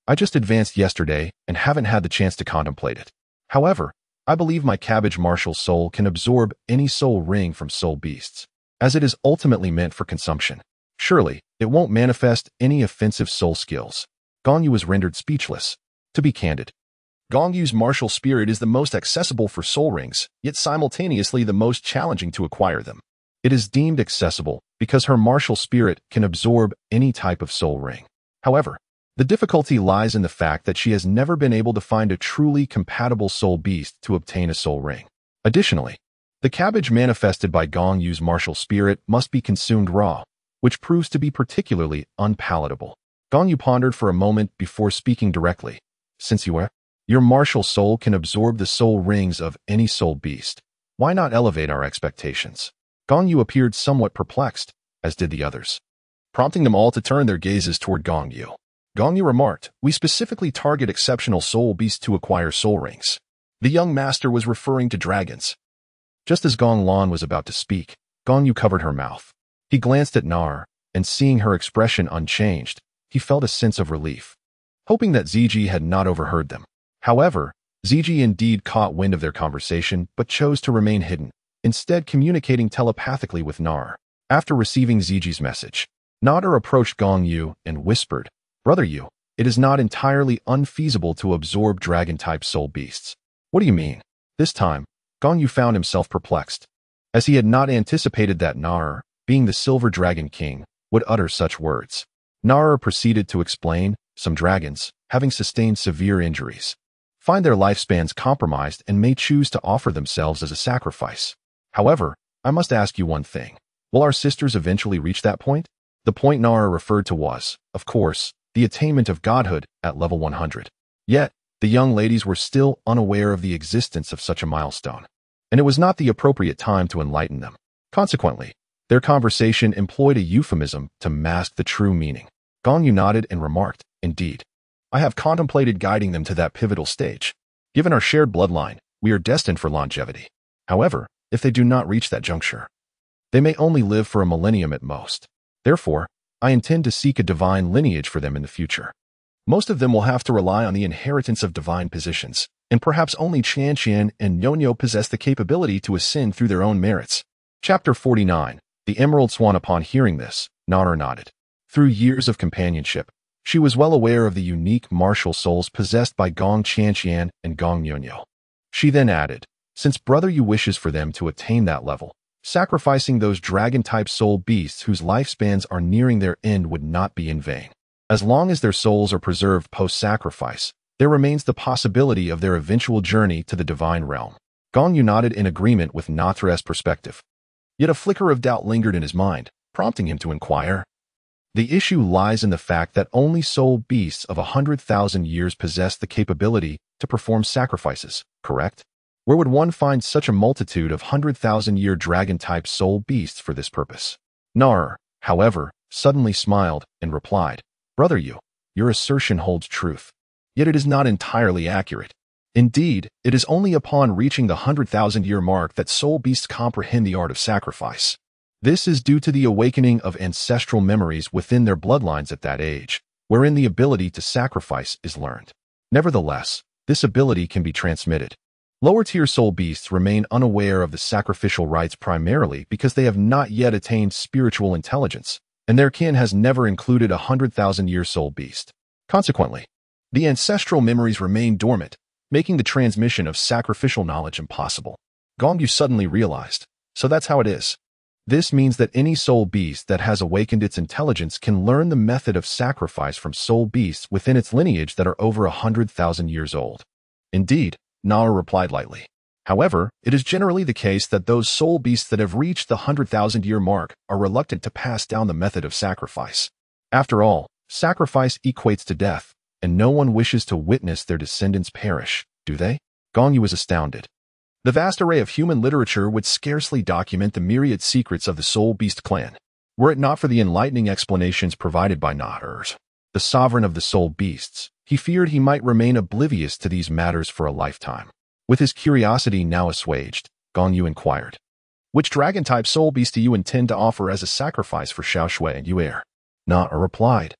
I just advanced yesterday and haven't had the chance to contemplate it. However, I believe my cabbage martial soul can absorb any soul ring from soul beasts, as it is ultimately meant for consumption. Surely, it won't manifest any offensive soul skills." Gong Yu was rendered speechless. To be candid, Gong Yu's martial spirit is the most accessible for soul rings, yet simultaneously the most challenging to acquire them. It is deemed accessible because her martial spirit can absorb any type of soul ring. However, the difficulty lies in the fact that she has never been able to find a truly compatible soul beast to obtain a soul ring. Additionally, the cabbage manifested by Gong Yu's martial spirit must be consumed raw, which proves to be particularly unpalatable. Gong Yu pondered for a moment before speaking directly. "Since your martial soul can absorb the soul rings of any soul beast, why not elevate our expectations?" Gong Yu appeared somewhat perplexed, as did the others, prompting them all to turn their gazes toward Gong Yu. Gong Yu remarked, "We specifically target exceptional soul beasts to acquire soul rings." The young master was referring to dragons. Just as Gong Lan was about to speak, Gong Yu covered her mouth. He glanced at Nar, and seeing her expression unchanged, he felt a sense of relief, hoping that Ziji had not overheard them. However, Ziji indeed caught wind of their conversation but chose to remain hidden, instead communicating telepathically with Nar. After receiving Ziji's message, Nar approached Gong Yu and whispered, "Brother Yu, it is not entirely unfeasible to absorb dragon-type soul beasts." "What do you mean?" This time, Gong Yu found himself perplexed, as he had not anticipated that Nar, being the Silver Dragon King, would utter such words. Nar proceeded to explain, "Some dragons, having sustained severe injuries, find their lifespans compromised and may choose to offer themselves as a sacrifice. However, I must ask you one thing. Will our sisters eventually reach that point?" The point Nara referred to was, of course, the attainment of godhood at level 100. Yet, the young ladies were still unaware of the existence of such a milestone, and it was not the appropriate time to enlighten them. Consequently, their conversation employed a euphemism to mask the true meaning. Gong Yu nodded and remarked, "Indeed, I have contemplated guiding them to that pivotal stage. Given our shared bloodline, we are destined for longevity. However, if they do not reach that juncture, they may only live for a millennium at most. Therefore, I intend to seek a divine lineage for them in the future. Most of them will have to rely on the inheritance of divine positions, and perhaps only Qian Qian and Nyo possess the capability to ascend through their own merits." Chapter 49. The Emerald Swan. Upon hearing this, Nara nodded. Through years of companionship, she was well aware of the unique martial souls possessed by Gong Qian and Gong Nyo. She then added, "Since Brother Yu wishes for them to attain that level, sacrificing those dragon-type soul beasts whose lifespans are nearing their end would not be in vain. As long as their souls are preserved post-sacrifice, there remains the possibility of their eventual journey to the divine realm." Gong Yu nodded in agreement with Nathra's perspective. Yet a flicker of doubt lingered in his mind, prompting him to inquire. The issue lies in the fact that only soul beasts of 100,000 years possess the capability to perform sacrifices, correct? Where would one find such a multitude of 100,000-year dragon-type soul beasts for this purpose? Nar, however, suddenly smiled and replied, "Brother Yu, your assertion holds truth. Yet it is not entirely accurate. Indeed, it is only upon reaching the 100,000-year mark that soul beasts comprehend the art of sacrifice. This is due to the awakening of ancestral memories within their bloodlines at that age, wherein the ability to sacrifice is learned. Nevertheless, this ability can be transmitted. Lower-tier soul beasts remain unaware of the sacrificial rites primarily because they have not yet attained spiritual intelligence, and their kin has never included a 100,000-year soul beast. Consequently, the ancestral memories remain dormant, making the transmission of sacrificial knowledge impossible." Gong Yu suddenly realized, so that's how it is. This means that any soul beast that has awakened its intelligence can learn the method of sacrifice from soul beasts within its lineage that are over 100,000 years old. "Indeed," Nara replied lightly. "However, it is generally the case that those soul beasts that have reached the 100,000-year mark are reluctant to pass down the method of sacrifice. After all, sacrifice equates to death, and no one wishes to witness their descendants perish, do they?" Gong Yu was astounded. The vast array of human literature would scarcely document the myriad secrets of the Soul Beast clan, were it not for the enlightening explanations provided by Nahers, the sovereign of the Soul Beasts. He feared he might remain oblivious to these matters for a lifetime. With his curiosity now assuaged, Gong Yu inquired, "Which dragon-type soul beast do you intend to offer as a sacrifice for Xiao Shui and Yu Er?" Na replied,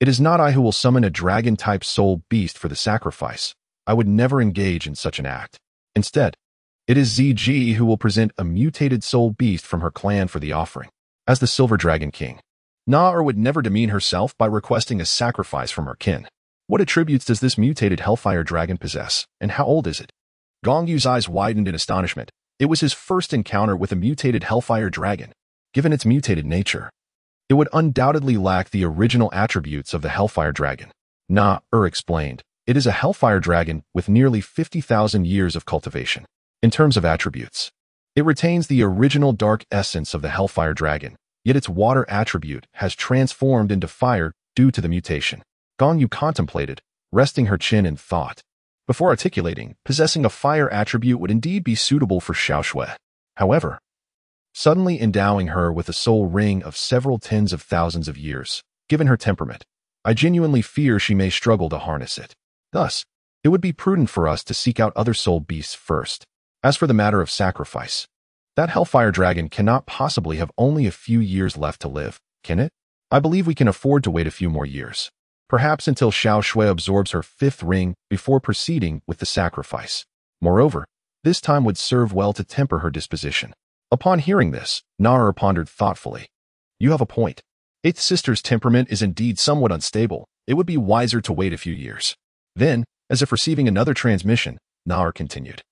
"It is not I who will summon a dragon-type soul beast for the sacrifice. I would never engage in such an act. Instead, it is ZG who will present a mutated soul beast from her clan for the offering. As the Silver Dragon King, Na would never demean herself by requesting a sacrifice from her kin. What attributes does this mutated Hellfire Dragon possess, and how old is it?" Gong Yu's eyes widened in astonishment. It was his first encounter with a mutated Hellfire Dragon. Given its mutated nature, it would undoubtedly lack the original attributes of the Hellfire Dragon. Na explained, "It is a Hellfire Dragon with nearly 50,000 years of cultivation. In terms of attributes, it retains the original dark essence of the Hellfire Dragon, yet its water attribute has transformed into fire due to the mutation." Gong Yu contemplated, resting her chin in thought. Before articulating, possessing a fire attribute would indeed be suitable for Xiao Shui. However, suddenly endowing her with a soul ring of several tens of thousands of years, given her temperament, I genuinely fear she may struggle to harness it. Thus, it would be prudent for us to seek out other soul beasts first. As for the matter of sacrifice, that Hellfire Dragon cannot possibly have only a few years left to live, can it? I believe we can afford to wait a few more years. Perhaps until Xiao Shui absorbs her 5th ring before proceeding with the sacrifice. Moreover, this time would serve well to temper her disposition. Upon hearing this, Na pondered thoughtfully. "You have a point. 8th sister's temperament is indeed somewhat unstable. It would be wiser to wait a few years." Then, as if receiving another transmission, Na continued,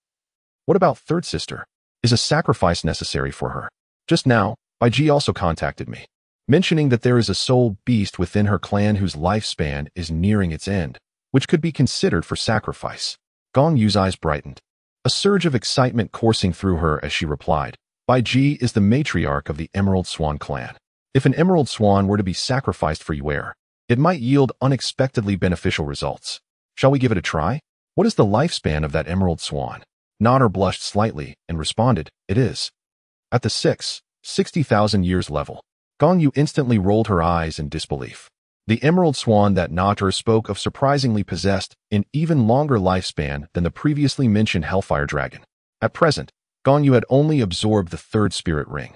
"What about 3rd sister? Is a sacrifice necessary for her? Just now, Bai Ji also contacted me, mentioning that there is a soul beast within her clan whose lifespan is nearing its end, which could be considered for sacrifice." Gong Yu's eyes brightened, a surge of excitement coursing through her as she replied, "Bai Ji is the matriarch of the Emerald Swan clan. If an Emerald Swan were to be sacrificed for Yu Er, it might yield unexpectedly beneficial results. Shall we give it a try? What is the lifespan of that Emerald Swan?" Na blushed slightly and responded, "It is at the 60,000 years level." Gong Yu instantly rolled her eyes in disbelief. The Emerald Swan that Nater spoke of surprisingly possessed an even longer lifespan than the previously mentioned Hellfire Dragon. At present, Gong Yu had only absorbed the 3rd spirit ring,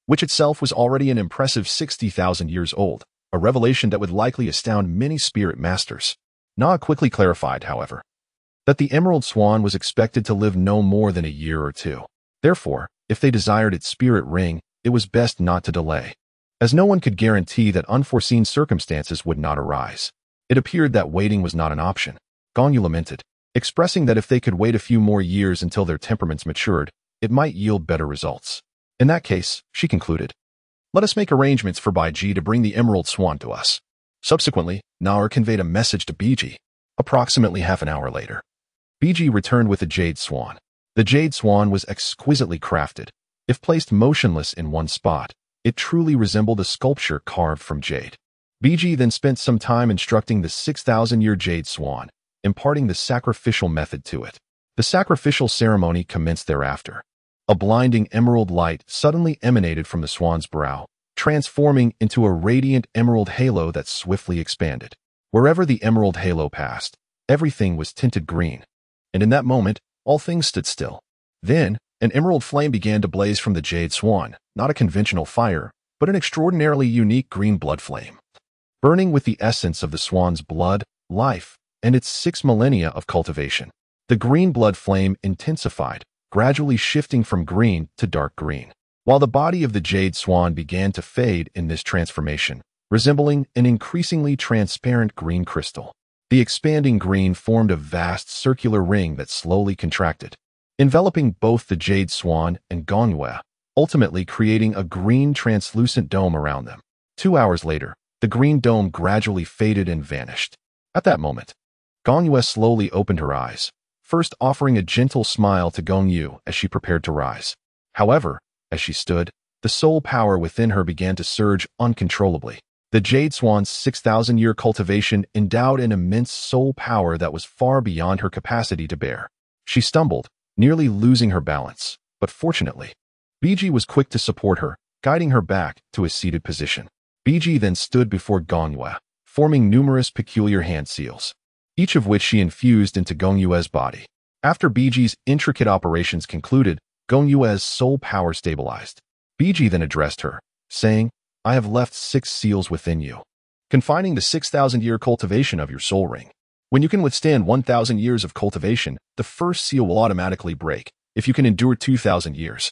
which itself was already an impressive 60,000 years old, a revelation that would likely astound many spirit masters. Na quickly clarified, however, that the Emerald Swan was expected to live no more than a year or two. Therefore, if they desired its spirit ring, it was best not to delay, as no one could guarantee that unforeseen circumstances would not arise. It appeared that waiting was not an option. Gong Yu lamented, expressing that if they could wait a few more years until their temperaments matured, it might yield better results. In that case, she concluded, "Let us make arrangements for Bai Ji to bring the Emerald Swan to us." Subsequently, Na conveyed a message to Biji. Approximately half an hour later, Biji returned with a jade swan. The jade swan was exquisitely crafted. If placed motionless in one spot, it truly resembled a sculpture carved from jade. Biji then spent some time instructing the 6,000-year jade swan, imparting the sacrificial method to it. The sacrificial ceremony commenced thereafter. A blinding emerald light suddenly emanated from the swan's brow, transforming into a radiant emerald halo that swiftly expanded. Wherever the emerald halo passed, everything was tinted green. And in that moment, all things stood still. Then, an emerald flame began to blaze from the jade swan, not a conventional fire, but an extraordinarily unique green blood flame. Burning with the essence of the swan's blood, life, and its 6 millennia of cultivation, the green blood flame intensified, gradually shifting from green to dark green, while the body of the jade swan began to fade in this transformation, resembling an increasingly transparent green crystal. The expanding green formed a vast circular ring that slowly contracted, enveloping both the jade swan and Gong Yu, ultimately creating a green translucent dome around them. 2 hours later, the green dome gradually faded and vanished. At that moment, Gong Yu slowly opened her eyes, first offering a gentle smile to Gong Yu as she prepared to rise. However, as she stood, the soul power within her began to surge uncontrollably. The jade swan's 6,000-year cultivation endowed an immense soul power that was far beyond her capacity to bear. She stumbled, nearly losing her balance, but fortunately, Biji was quick to support her, guiding her back to a seated position. Biji then stood before Gong Yu, forming numerous peculiar hand seals, each of which she infused into Gong Yu's body. After BG's intricate operations concluded, Gong Yu's soul power stabilized. BG then addressed her, saying, I have left 6 seals within you, confining the 6,000-year cultivation of your soul ring. When you can withstand 1,000 years of cultivation, the first seal will automatically break. If you can endure 2,000 years,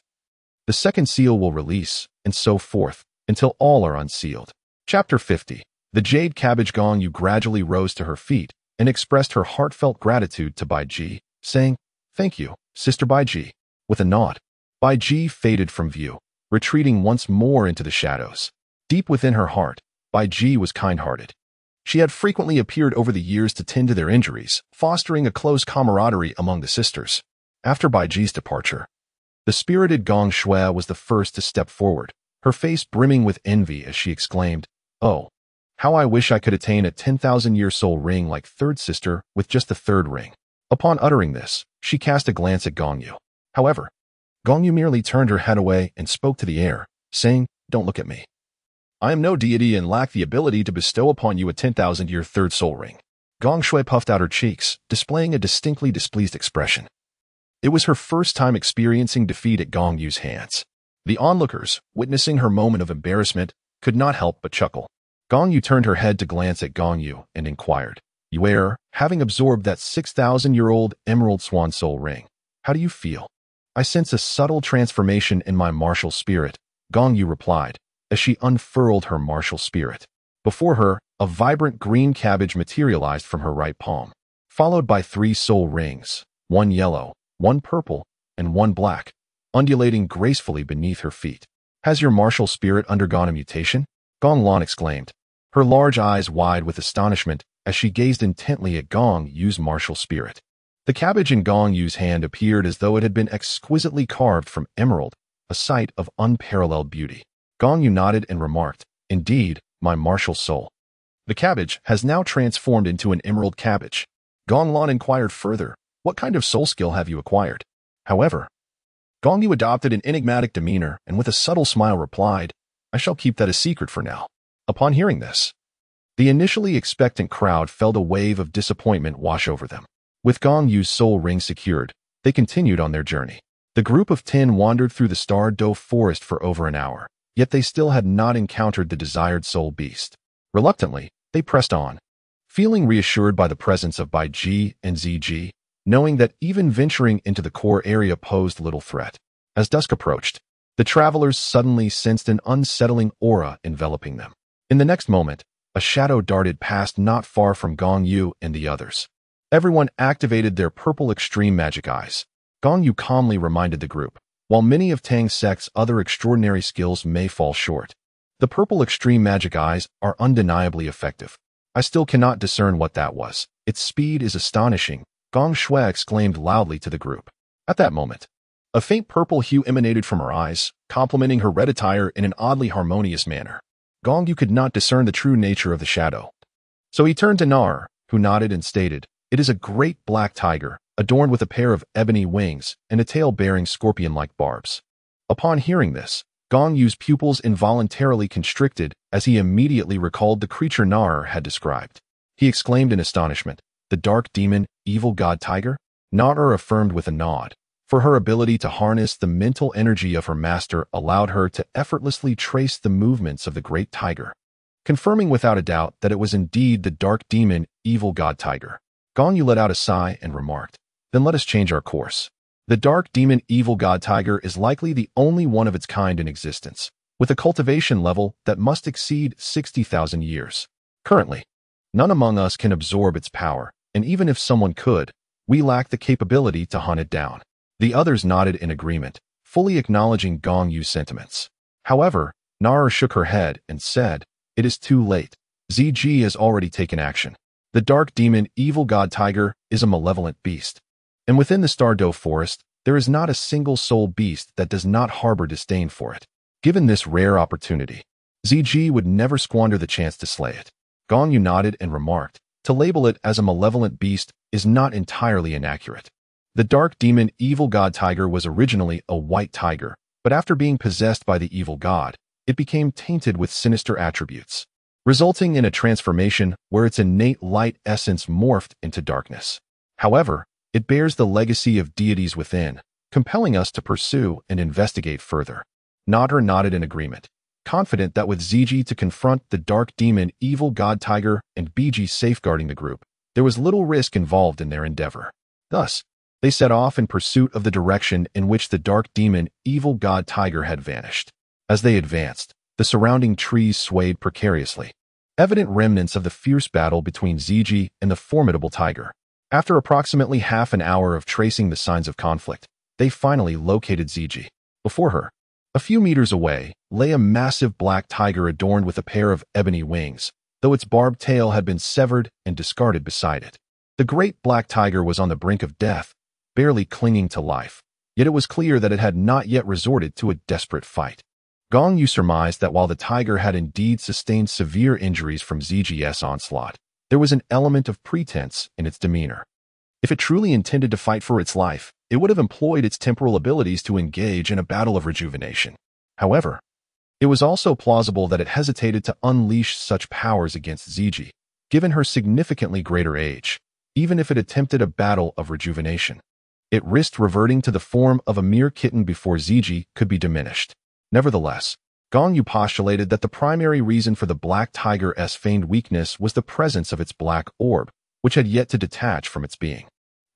the second seal will release, and so forth, until all are unsealed. Chapter 50. The Jade Cabbage. Gong Yu gradually rose to her feet and expressed her heartfelt gratitude to Bai Ji, saying, Thank you, Sister Bai Ji. With a nod, Bai Ji faded from view, retreating once more into the shadows. Deep within her heart, Bai Ji was kind-hearted. She had frequently appeared over the years to tend to their injuries, fostering a close camaraderie among the sisters. After Bai Ji's departure, the spirited Gong Shui was the first to step forward, her face brimming with envy as she exclaimed, Oh, how I wish I could attain a 10,000-year soul ring like third sister with just the third ring. Upon uttering this, she cast a glance at Gong Yu. However, Gong Yu merely turned her head away and spoke to the air, saying, Don't look at me. I am no deity and lack the ability to bestow upon you a 10,000-year third soul ring. Gong Shui puffed out her cheeks, displaying a distinctly displeased expression. It was her first time experiencing defeat at Gong Yu's hands. The onlookers, witnessing her moment of embarrassment, could not help but chuckle. Gong Yu turned her head to glance at Gong Yu and inquired, You heir, having absorbed that 6,000-year-old emerald swan soul ring, how do you feel? I sense a subtle transformation in my martial spirit, Gong Yu replied, as she unfurled her martial spirit. Before her, a vibrant green cabbage materialized from her right palm, followed by 3 soul rings, 1 yellow, 1 purple, and 1 black, undulating gracefully beneath her feet. Has your martial spirit undergone a mutation? Gong Lan exclaimed, her large eyes wide with astonishment as she gazed intently at Gong Yu's martial spirit. The cabbage in Gong Yu's hand appeared as though it had been exquisitely carved from emerald, a sight of unparalleled beauty. Gong Yu nodded and remarked, Indeed, my martial soul. The cabbage has now transformed into an emerald cabbage. Gong Lan inquired further, What kind of soul skill have you acquired? However, Gong Yu adopted an enigmatic demeanor and with a subtle smile replied, I shall keep that a secret for now. Upon hearing this, the initially expectant crowd felt a wave of disappointment wash over them. With Gong Yu's soul ring secured, they continued on their journey. The group of 10 wandered through the Star Doe forest for over an hour, yet they still had not encountered the desired soul beast. Reluctantly, they pressed on, feeling reassured by the presence of Bai Ji and ZG, knowing that even venturing into the core area posed little threat. As dusk approached, the travelers suddenly sensed an unsettling aura enveloping them. In the next moment, a shadow darted past not far from Gong Yu and the others. Everyone activated their purple extreme magic eyes. Gong Yu calmly reminded the group, while many of Tang Sect's other extraordinary skills may fall short, the purple extreme magic eyes are undeniably effective. I still cannot discern what that was. Its speed is astonishing, Gong Shui exclaimed loudly to the group. At that moment, a faint purple hue emanated from her eyes, complementing her red attire in an oddly harmonious manner. Gong Yu could not discern the true nature of the shadow. So he turned to Nar, who nodded and stated, It is a great black tiger, adorned with a pair of ebony wings and a tail bearing scorpion-like barbs. Upon hearing this, Gong Yu's pupils involuntarily constricted as he immediately recalled the creature Nar had described. He exclaimed in astonishment, The dark demon, evil god tiger? Nar affirmed with a nod, for her ability to harness the mental energy of her master allowed her to effortlessly trace the movements of the great tiger, confirming without a doubt that it was indeed the dark demon, evil god tiger. Gong Yu let out a sigh and remarked, Then let us change our course. The dark demon evil god tiger is likely the only one of its kind in existence, with a cultivation level that must exceed 60,000 years. Currently, none among us can absorb its power, and even if someone could, we lack the capability to hunt it down. The others nodded in agreement, fully acknowledging Gong Yu's sentiments. However, Nar shook her head and said, It is too late. ZG has already taken action. The dark demon evil god tiger is a malevolent beast. And within the Star Doe forest, there is not a single soul beast that does not harbor disdain for it. Given this rare opportunity, ZG would never squander the chance to slay it. Gong Yu nodded and remarked, To label it as a malevolent beast is not entirely inaccurate. The dark demon evil god tiger was originally a white tiger, but after being possessed by the evil god, it became tainted with sinister attributes, resulting in a transformation where its innate light essence morphed into darkness. However, It bears the legacy of deities within, compelling us to pursue and investigate further. Nader nodded in agreement, confident that with Ziji to confront the dark demon evil god tiger and Biji safeguarding the group, there was little risk involved in their endeavor. Thus, they set off in pursuit of the direction in which the dark demon evil god tiger had vanished. As they advanced, the surrounding trees swayed precariously, evident remnants of the fierce battle between Ziji and the formidable tiger. After approximately half an hour of tracing the signs of conflict, they finally located Ziji. Before her, a few meters away, lay a massive black tiger adorned with a pair of ebony wings, though its barbed tail had been severed and discarded beside it. The great black tiger was on the brink of death, barely clinging to life, yet it was clear that it had not yet resorted to a desperate fight. Gong Yu surmised that while the tiger had indeed sustained severe injuries from Ziji's onslaught, there was an element of pretense in its demeanor. If it truly intended to fight for its life, it would have employed its temporal abilities to engage in a battle of rejuvenation. However, it was also plausible that it hesitated to unleash such powers against Ziji, given her significantly greater age. Even if it attempted a battle of rejuvenation, it risked reverting to the form of a mere kitten before Ziji could be diminished. Nevertheless, Gong Yu postulated that the primary reason for the black tiger's feigned weakness was the presence of its black orb, which had yet to detach from its being.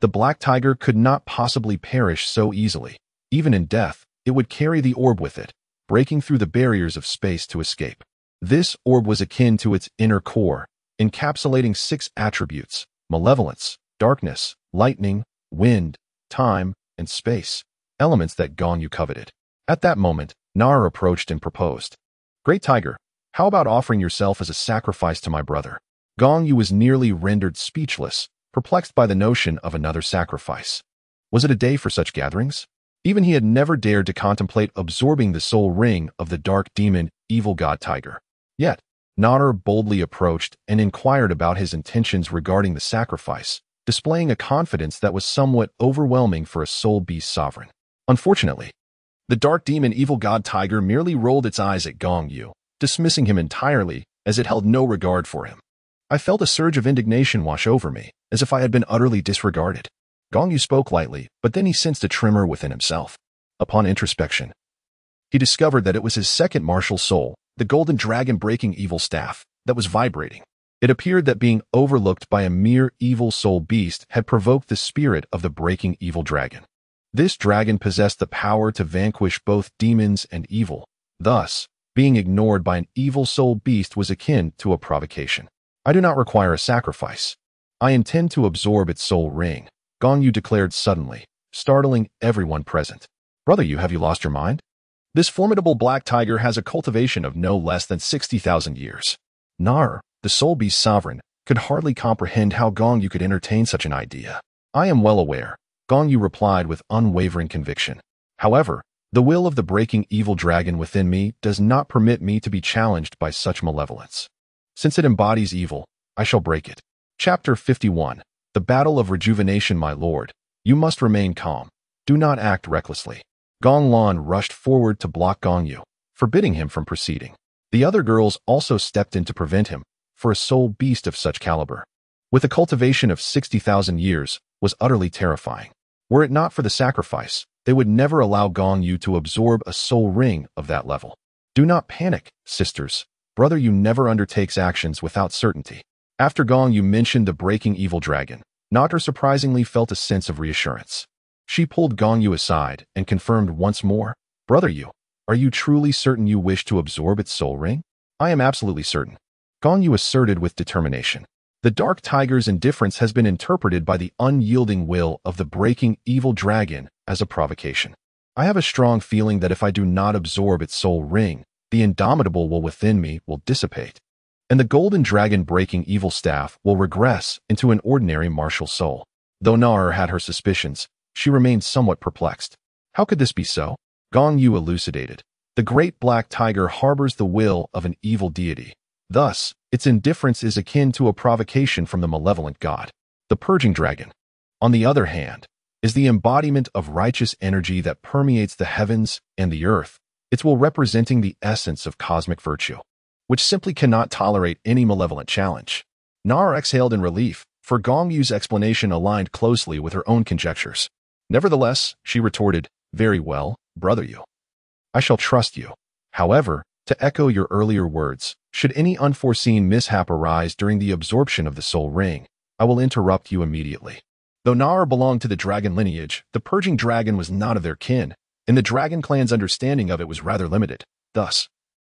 The black tiger could not possibly perish so easily. Even in death, it would carry the orb with it, breaking through the barriers of space to escape. This orb was akin to its inner core, encapsulating 6 attributes: malevolence, darkness, lightning, wind, time, and space, elements that Gong Yu coveted. At that moment, Nar approached and proposed, "Great Tiger, how about offering yourself as a sacrifice to my brother?" Gong Yu was nearly rendered speechless, perplexed by the notion of another sacrifice. Was it a day for such gatherings? Even he had never dared to contemplate absorbing the soul ring of the dark demon, evil god tiger. Yet, Nar boldly approached and inquired about his intentions regarding the sacrifice, displaying a confidence that was somewhat overwhelming for a soul beast sovereign. Unfortunately, the dark demon evil god tiger merely rolled its eyes at Gong Yu, dismissing him entirely as it held no regard for him. I felt a surge of indignation wash over me, as if I had been utterly disregarded. Gong Yu spoke lightly, but then he sensed a tremor within himself. Upon introspection, he discovered that it was his second martial soul, the golden dragon breaking evil staff, that was vibrating. It appeared that being overlooked by a mere evil soul beast had provoked the spirit of the breaking evil dragon. This dragon possessed the power to vanquish both demons and evil. Thus, being ignored by an evil soul beast was akin to a provocation. I do not require a sacrifice. I intend to absorb its soul ring, Gong Yu declared suddenly, startling everyone present. Brother Yu, have you lost your mind? This formidable black tiger has a cultivation of no less than 60,000 years. Nar, the soul beast sovereign, could hardly comprehend how Gong Yu could entertain such an idea. I am well aware, Gong Yu replied with unwavering conviction. However, the will of the breaking evil dragon within me does not permit me to be challenged by such malevolence. Since it embodies evil, I shall break it. Chapter 51. The Battle of Rejuvenation. My lord, you must remain calm. Do not act recklessly. Gong Lan rushed forward to block Gong Yu, forbidding him from proceeding. The other girls also stepped in to prevent him, for a soul beast of such caliber, with a cultivation of 60,000 years, was utterly terrifying. Were it not for the sacrifice, they would never allow Gong Yu to absorb a soul ring of that level. Do not panic, sisters. Brother Yu never undertakes actions without certainty. After Gong Yu mentioned the breaking evil dragon, Nader surprisingly felt a sense of reassurance. She pulled Gong Yu aside and confirmed once more, Brother Yu, are you truly certain you wish to absorb its soul ring? I am absolutely certain, Gong Yu asserted with determination. The dark tiger's indifference has been interpreted by the unyielding will of the breaking evil dragon as a provocation. I have a strong feeling that if I do not absorb its soul ring, the indomitable will within me will dissipate, and the golden dragon breaking evil staff will regress into an ordinary martial soul. Though Nar had her suspicions, she remained somewhat perplexed. How could this be so? Gong Yu elucidated. The great black tiger harbors the will of an evil deity. Thus, its indifference is akin to a provocation from the malevolent god. The purging dragon, on the other hand, is the embodiment of righteous energy that permeates the heavens and the earth, its will representing the essence of cosmic virtue, which simply cannot tolerate any malevolent challenge. Nar exhaled in relief, for Gong Yu's explanation aligned closely with her own conjectures. Nevertheless, she retorted, "Very well, brother Yu. I shall trust you. However, to echo your earlier words, should any unforeseen mishap arise during the absorption of the soul ring, I will interrupt you immediately." Though Nara belonged to the dragon lineage, the purging dragon was not of their kin, and the dragon clan's understanding of it was rather limited. Thus,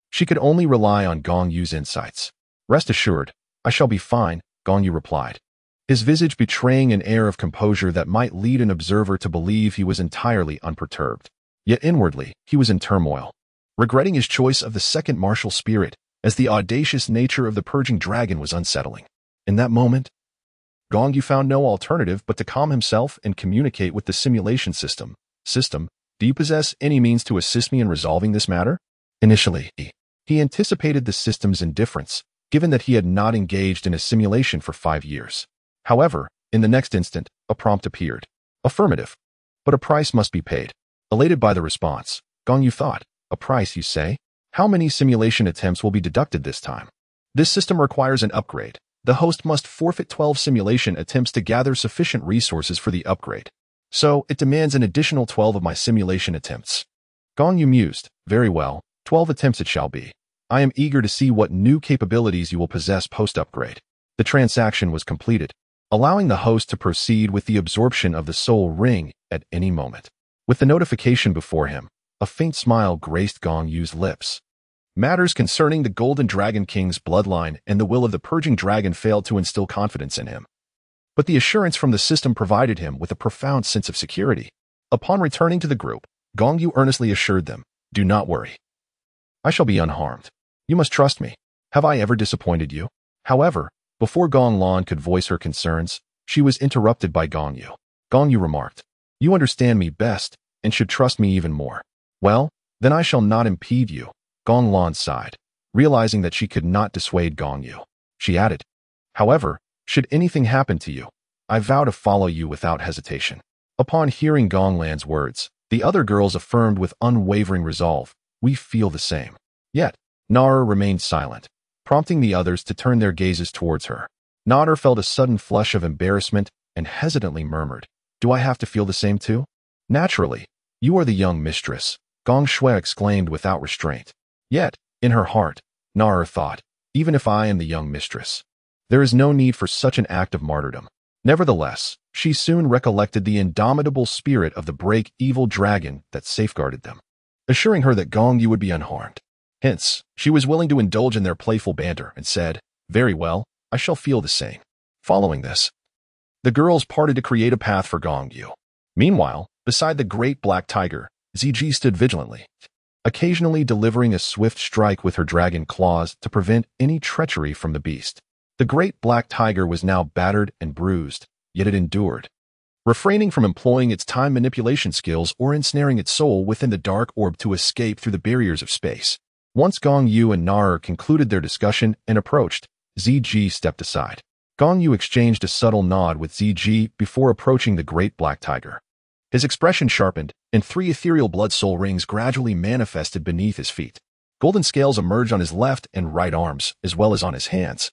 she could only rely on Gong Yu's insights. "Rest assured, I shall be fine," Gong Yu replied, his visage betraying an air of composure that might lead an observer to believe he was entirely unperturbed. Yet inwardly, he was in turmoil, regretting his choice of the second martial spirit, as the audacious nature of the purging dragon was unsettling. In that moment, Gong Yu found no alternative but to calm himself and communicate with the simulation system. "System, do you possess any means to assist me in resolving this matter?" Initially, he anticipated the system's indifference, given that he had not engaged in a simulation for 5 years. However, in the next instant, a prompt appeared. "Affirmative. But a price must be paid." Elated by the response, Gong Yu thought, "A price, you say? How many simulation attempts will be deducted this time?" "This system requires an upgrade. The host must forfeit 12 simulation attempts to gather sufficient resources for the upgrade. So, it demands an additional 12 of my simulation attempts." Gong Yu mused, "Very well, 12 attempts it shall be. I am eager to see what new capabilities you will possess post-upgrade." The transaction was completed, allowing the host to proceed with the absorption of the soul ring at any moment. With the notification before him, a faint smile graced Gong Yu's lips. Matters concerning the Golden Dragon King's bloodline and the will of the purging dragon failed to instill confidence in him. But the assurance from the system provided him with a profound sense of security. Upon returning to the group, Gong Yu earnestly assured them, "Do not worry. I shall be unharmed. You must trust me. Have I ever disappointed you?" However, before Gong Lan could voice her concerns, she was interrupted by Gong Yu. Gong Yu remarked, "You understand me best and should trust me even more." "Well, then I shall not impede you." Gong Lan sighed, realizing that she could not dissuade Gong Yu. She added, "However, should anything happen to you, I vow to follow you without hesitation." Upon hearing Gong Lan's words, the other girls affirmed with unwavering resolve, "We feel the same." Yet, Nara remained silent, prompting the others to turn their gazes towards her. Nara felt a sudden flush of embarrassment and hesitantly murmured, "Do I have to feel the same too?" "Naturally, you are the young mistress," Gong Shui exclaimed without restraint. Yet, in her heart, Nara thought, "Even if I am the young mistress, there is no need for such an act of martyrdom." Nevertheless, she soon recollected the indomitable spirit of the break-evil dragon that safeguarded them, assuring her that Gong Yu would be unharmed. Hence, she was willing to indulge in their playful banter and said, "Very well, I shall feel the same." Following this, the girls parted to create a path for Gong Yu. Meanwhile, beside the great black tiger, Ziji stood vigilantly, occasionally delivering a swift strike with her dragon claws to prevent any treachery from the beast. The great black tiger was now battered and bruised, yet it endured, refraining from employing its time manipulation skills or ensnaring its soul within the dark orb to escape through the barriers of space. Once Gong Yu and Nara concluded their discussion and approached, Ziji stepped aside. Gong Yu exchanged a subtle nod with Ziji before approaching the great black tiger. His expression sharpened, and 3 ethereal blood soul rings gradually manifested beneath his feet. Golden scales emerged on his left and right arms, as well as on his hands.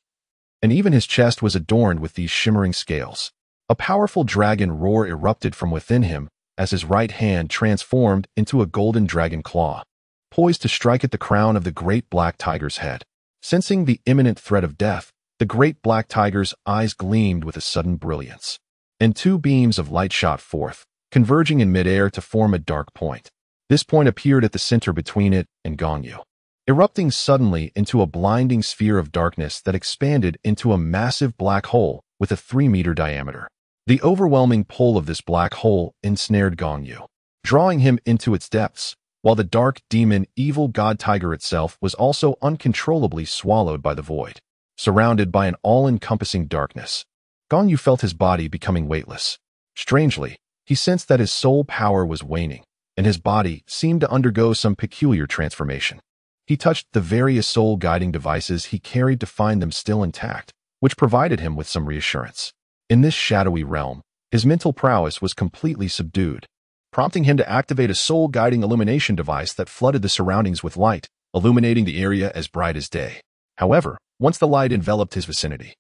And even his chest was adorned with these shimmering scales. A powerful dragon roar erupted from within him as his right hand transformed into a golden dragon claw, poised to strike at the crown of the great black tiger's head. Sensing the imminent threat of death, the great black tiger's eyes gleamed with a sudden brilliance, and 2 beams of light shot forth, converging in midair to form a dark point. This point appeared at the center between it and Gong Yu, erupting suddenly into a blinding sphere of darkness that expanded into a massive black hole with a 3-meter diameter. The overwhelming pull of this black hole ensnared Gong Yu, drawing him into its depths, while the dark demon evil god tiger itself was also uncontrollably swallowed by the void. Surrounded by an all-encompassing darkness, Gong Yu felt his body becoming weightless. Strangely, he sensed that his soul power was waning, and his body seemed to undergo some peculiar transformation. He touched the various soul-guiding devices he carried to find them still intact, which provided him with some reassurance. In this shadowy realm, his mental prowess was completely subdued, prompting him to activate a soul-guiding illumination device that flooded the surroundings with light, illuminating the area as bright as day. However, once the light enveloped his vicinity,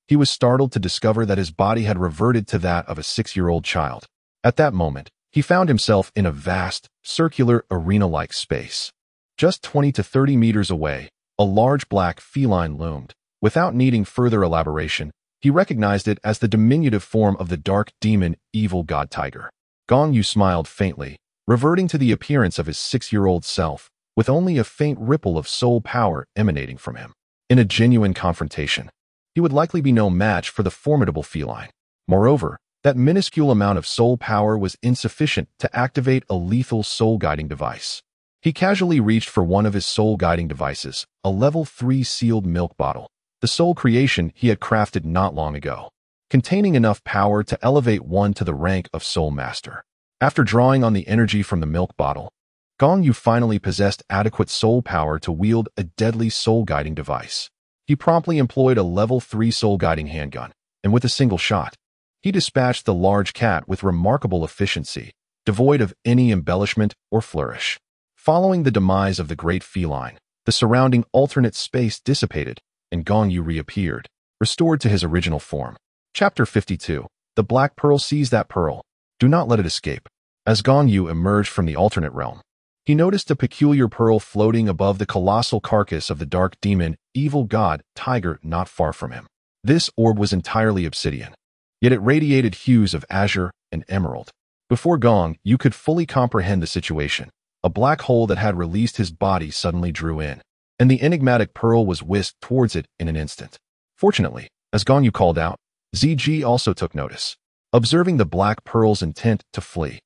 He was startled to discover that his body had reverted to that of a 6-year-old child. At that moment, he found himself in a vast, circular, arena-like space. Just 20 to 30 meters away, a large black feline loomed. Without needing further elaboration, he recognized it as the diminutive form of the dark demon, evil god tiger. Gong Yu smiled faintly, reverting to the appearance of his 6-year-old self, with only a faint ripple of soul power emanating from him. In a genuine confrontation, he would likely be no match for the formidable feline. Moreover, that minuscule amount of soul power was insufficient to activate a lethal soul-guiding device. He casually reached for one of his soul-guiding devices, a level 3 sealed milk bottle, the soul creation he had crafted not long ago, containing enough power to elevate one to the rank of soul master. After drawing on the energy from the milk bottle, Gong Yu finally possessed adequate soul power to wield a deadly soul-guiding device. He promptly employed a level 3 soul-guiding handgun, and with a single shot, he dispatched the large cat with remarkable efficiency, devoid of any embellishment or flourish. Following the demise of the great feline, the surrounding alternate space dissipated, and Gong Yu reappeared, restored to his original form. Chapter 52. The Black Pearl Seize that pearl. Do not let it escape. As Gong Yu emerged from the alternate realm, he noticed a peculiar pearl floating above the colossal carcass of the dark demon, evil god, tiger not far from him. This orb was entirely obsidian, yet it radiated hues of azure and emerald. Before Gong Yu could fully comprehend the situation, a black hole that had released his body suddenly drew in, and the enigmatic pearl was whisked towards it in an instant. Fortunately, as Gong Yu called out, ZG also took notice. Observing the black pearl's intent to flee,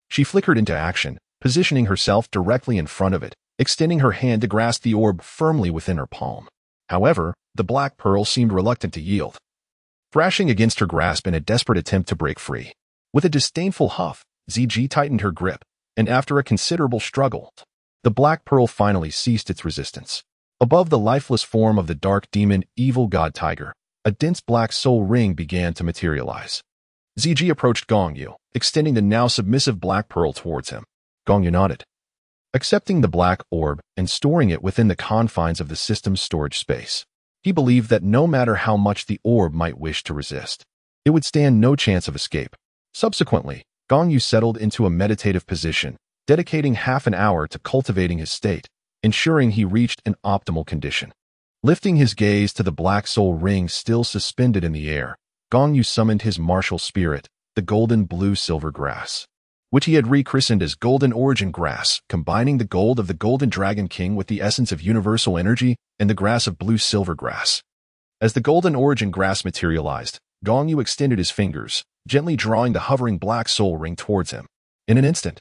she flickered into action, positioning herself directly in front of it, extending her hand to grasp the orb firmly within her palm. However, the black pearl seemed reluctant to yield, thrashing against her grasp in a desperate attempt to break free. With a disdainful huff, ZG tightened her grip, and after a considerable struggle, the black pearl finally ceased its resistance. Above the lifeless form of the dark demon, evil god tiger, a dense black soul ring began to materialize. ZG approached Gong Yu, extending the now submissive black pearl towards him. Gong Yu nodded, accepting the black orb and storing it within the confines of the system's storage space. He believed that no matter how much the orb might wish to resist, it would stand no chance of escape. Subsequently, Gong Yu settled into a meditative position, dedicating half an hour to cultivating his state, ensuring he reached an optimal condition. Lifting his gaze to the black soul ring still suspended in the air, Gong Yu summoned his martial spirit, the golden blue-silver grass, which he had rechristened as Golden Origin Grass, combining the gold of the Golden Dragon King with the essence of universal energy and the grass of blue-silver grass. As the Golden Origin Grass materialized, Gong Yu extended his fingers, gently drawing the hovering black soul ring towards him. In an instant,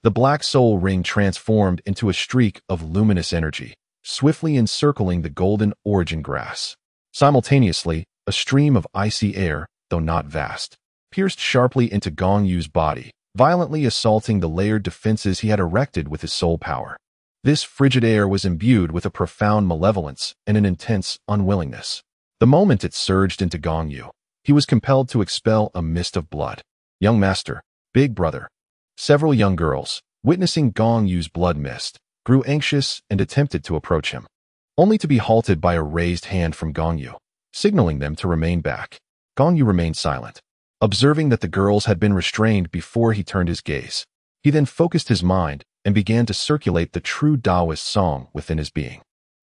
the black soul ring transformed into a streak of luminous energy, swiftly encircling the Golden Origin Grass. Simultaneously, a stream of icy air, though not vast, pierced sharply into Gong Yu's body, violently assaulting the layered defenses he had erected with his soul power. This frigid air was imbued with a profound malevolence and an intense unwillingness. The moment it surged into Gong Yu, he was compelled to expel a mist of blood. Young master, big brother. Several young girls, witnessing Gong Yu's blood mist, grew anxious and attempted to approach him, only to be halted by a raised hand from Gong Yu, signaling them to remain back. Gong Yu remained silent, observing that the girls had been restrained before he turned his gaze. He then focused his mind and began to circulate the true Taoist song within his being.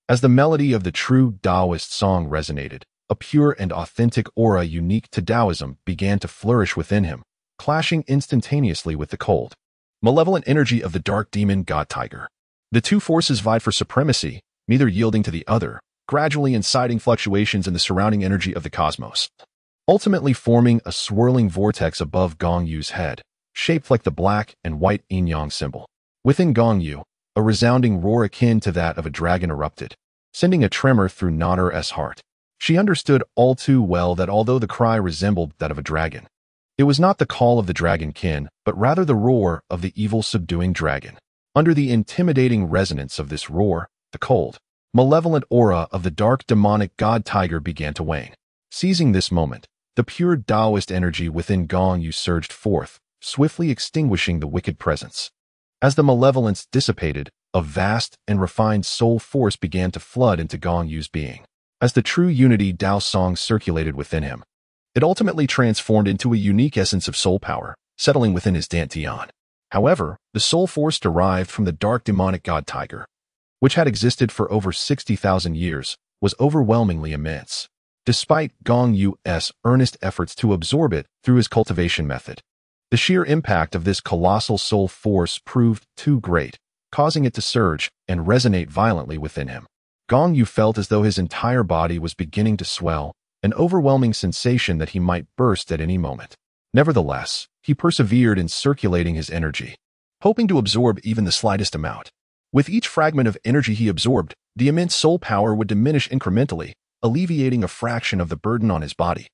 As the melody of the true Taoist song resonated, a pure and authentic aura unique to Taoism began to flourish within him, clashing instantaneously with the cold, malevolent energy of the dark demon god tiger. The two forces vied for supremacy, neither yielding to the other, gradually inciting fluctuations in the surrounding energy of the cosmos, ultimately forming a swirling vortex above Gong Yu's head, shaped like the black and white yin-yang symbol. Within Gong Yu, a resounding roar akin to that of a dragon erupted, sending a tremor through Nader's heart. She understood all too well that although the cry resembled that of a dragon, it was not the call of the dragon kin, but rather the roar of the evil subduing dragon. Under the intimidating resonance of this roar, the cold, malevolent aura of the dark demonic god tiger began to wane. Seizing this moment, the pure Taoist energy within Gong Yu surged forth, swiftly extinguishing the wicked presence. As the malevolence dissipated, a vast and refined soul force began to flood into Gong Yu's being. As the true unity Dao Song circulated within him, it ultimately transformed into a unique essence of soul power, settling within his dantian. However, the soul force derived from the dark demonic god tiger, which had existed for over 60,000 years, was overwhelmingly immense. Despite Gong Yu's earnest efforts to absorb it through his cultivation method, the sheer impact of this colossal soul force proved too great, causing it to surge and resonate violently within him. Gong Yu felt as though his entire body was beginning to swell, an overwhelming sensation that he might burst at any moment. Nevertheless, he persevered in circulating his energy, hoping to absorb even the slightest amount. With each fragment of energy he absorbed, the immense soul power would diminish incrementally, alleviating a fraction of the burden on his body.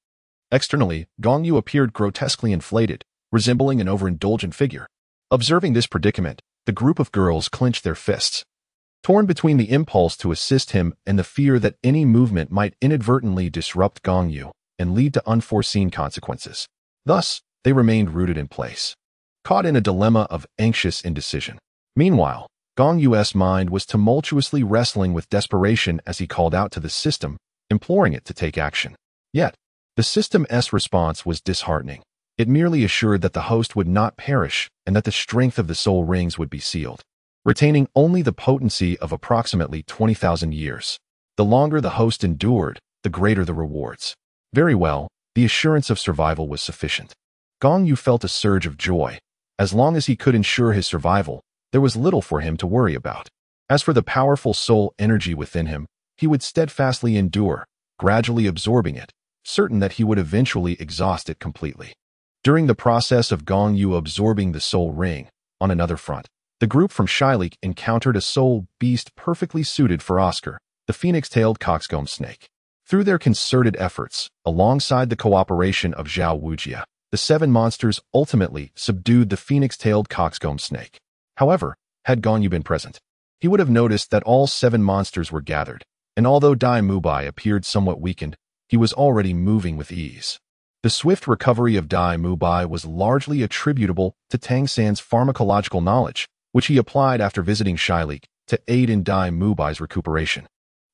Externally, Gong Yu appeared grotesquely inflated, resembling an overindulgent figure. Observing this predicament, the group of girls clenched their fists, torn between the impulse to assist him and the fear that any movement might inadvertently disrupt Gong Yu and lead to unforeseen consequences. Thus, they remained rooted in place, caught in a dilemma of anxious indecision. Meanwhile, Gong Yu's mind was tumultuously wrestling with desperation as he called out to the system, imploring it to take action. Yet, the system's response was disheartening. It merely assured that the host would not perish and that the strength of the soul rings would be sealed, retaining only the potency of approximately 20,000 years. The longer the host endured, the greater the rewards. Very well, the assurance of survival was sufficient. Gong Yu felt a surge of joy. As long as he could ensure his survival, there was little for him to worry about. As for the powerful soul energy within him, he would steadfastly endure, gradually absorbing it, certain that he would eventually exhaust it completely. During the process of Gong Yu absorbing the soul ring, on another front, the group from Shilik encountered a soul beast perfectly suited for Oscar, the phoenix-tailed coxcomb snake. Through their concerted efforts, alongside the cooperation of Zhao Wujia, the 7 monsters ultimately subdued the phoenix-tailed coxcomb snake. However, had Gong Yu been present, he would have noticed that all 7 monsters were gathered, and although Dai Mubai appeared somewhat weakened, he was already moving with ease. The swift recovery of Dai Mubai was largely attributable to Tang San's pharmacological knowledge, which he applied after visiting Shilik to aid in Dai Mubai's recuperation.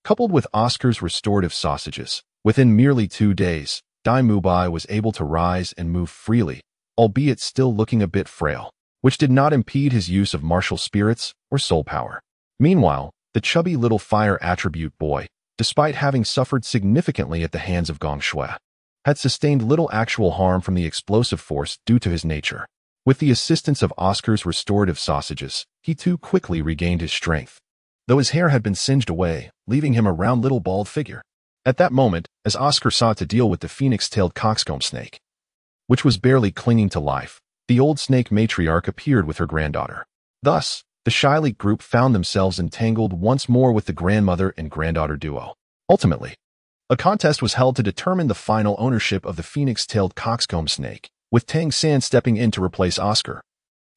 Coupled with Oscar's restorative sausages, within merely 2 days, Dai Mubai was able to rise and move freely, albeit still looking a bit frail, which did not impede his use of martial spirits or soul power. Meanwhile, the chubby little fire attribute boy, despite having suffered significantly at the hands of Gong Shui, had sustained little actual harm from the explosive force due to his nature. With the assistance of Oscar's restorative sausages, he too quickly regained his strength, though his hair had been singed away, leaving him a round little bald figure. At that moment, as Oscar sought to deal with the phoenix-tailed coxcomb snake, which was barely clinging to life, the old snake matriarch appeared with her granddaughter. Thus, the Shilik group found themselves entangled once more with the grandmother and granddaughter duo. Ultimately, a contest was held to determine the final ownership of the phoenix-tailed coxcomb snake, with Tang San stepping in to replace Oscar,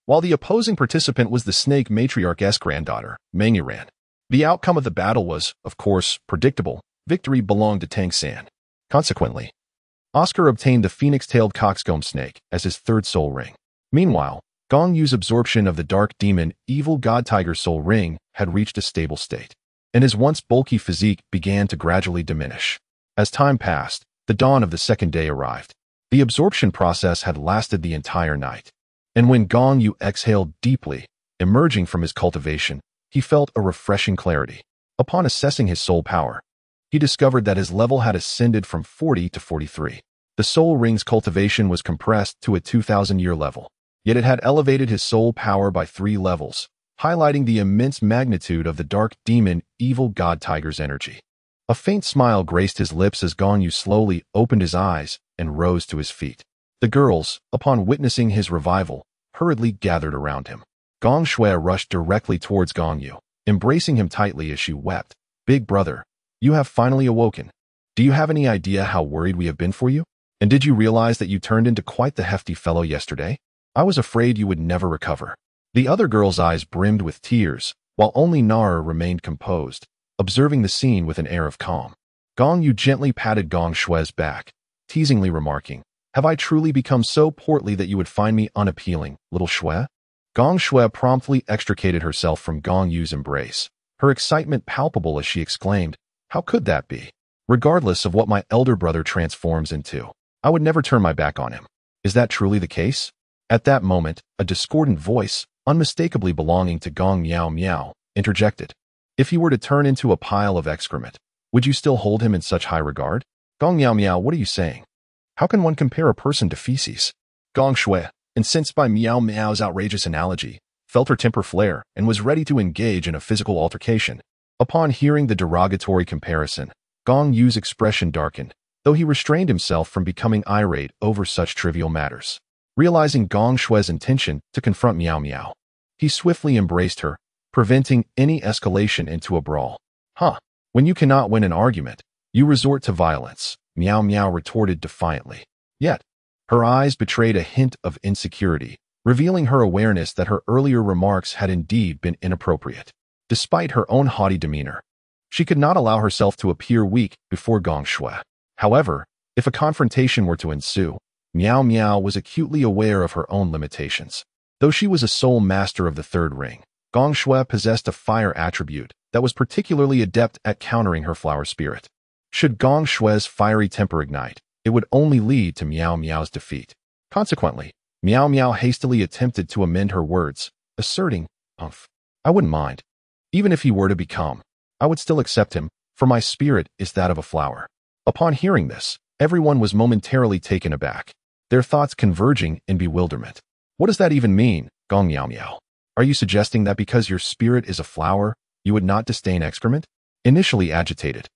while the opposing participant was the snake matriarch's granddaughter, Mangyuran. The outcome of the battle was, of course, predictable. Victory belonged to Tang San. Consequently, Oscar obtained the phoenix-tailed coxcomb snake as his 3rd soul ring. Meanwhile, Gong Yu's absorption of the dark demon evil god tiger soul ring had reached a stable state, and his once bulky physique began to gradually diminish. As time passed, the dawn of the 2nd day arrived. The absorption process had lasted the entire night, and when Gong Yu exhaled deeply, emerging from his cultivation, he felt a refreshing clarity. Upon assessing his soul power, he discovered that his level had ascended from 40 to 43. The soul ring's cultivation was compressed to a 2,000-year level, yet it had elevated his soul power by 3 levels, highlighting the immense magnitude of the dark demon evil god tiger's energy. A faint smile graced his lips as Gong Yu slowly opened his eyes and rose to his feet. The girls, upon witnessing his revival, hurriedly gathered around him. Gong Shui rushed directly towards Gong Yu, embracing him tightly as she wept. "Big brother, you have finally awoken. Do you have any idea how worried we have been for you? And did you realize that you turned into quite the hefty fellow yesterday? I was afraid you would never recover." The other girl's eyes brimmed with tears, while only Nara remained composed, observing the scene with an air of calm. Gong Yu gently patted Gong Shui's back, teasingly remarking, "Have I truly become so portly that you would find me unappealing, little Shui?" Gong Shui promptly extricated herself from Gong Yu's embrace, her excitement palpable as she exclaimed, "How could that be? regardless of what my elder brother transforms into. I would never turn my back on him. Is that truly the case? At that moment, a discordant voice, unmistakably belonging to Gong Miao Miao, interjected. If he were to turn into a pile of excrement, would you still hold him in such high regard? Gong Miao Miao, what are you saying? How can one compare a person to feces? Gong Shui, incensed by Miao Miao's outrageous analogy, felt her temper flare and was ready to engage in a physical altercation. Upon hearing the derogatory comparison, Gong Yu's expression darkened, though he restrained himself from becoming irate over such trivial matters. Realizing Gong Shui's intention to confront Miao Miao, he swiftly embraced her, preventing any escalation into a brawl. When you cannot win an argument, you resort to violence, Miao Miao retorted defiantly. Yet, her eyes betrayed a hint of insecurity, revealing her awareness that her earlier remarks had indeed been inappropriate. Despite her own haughty demeanor, she could not allow herself to appear weak before Gong Shui. However, if a confrontation were to ensue, Miao Miao was acutely aware of her own limitations. Though she was a sole master of the third ring, Gong Shui possessed a fire attribute that was particularly adept at countering her flower spirit. Should Gong Shui's fiery temper ignite, it would only lead to Miao Miao's defeat. Consequently, Miao Miao hastily attempted to amend her words, asserting, I wouldn't mind. Even if he were to become, I would still accept him, for my spirit is that of a flower. Upon hearing this, everyone was momentarily taken aback, their thoughts converging in bewilderment. What does that even mean, Gong Miao Miao? Are you suggesting that because your spirit is a flower, you would not disdain excrement? Initially agitated,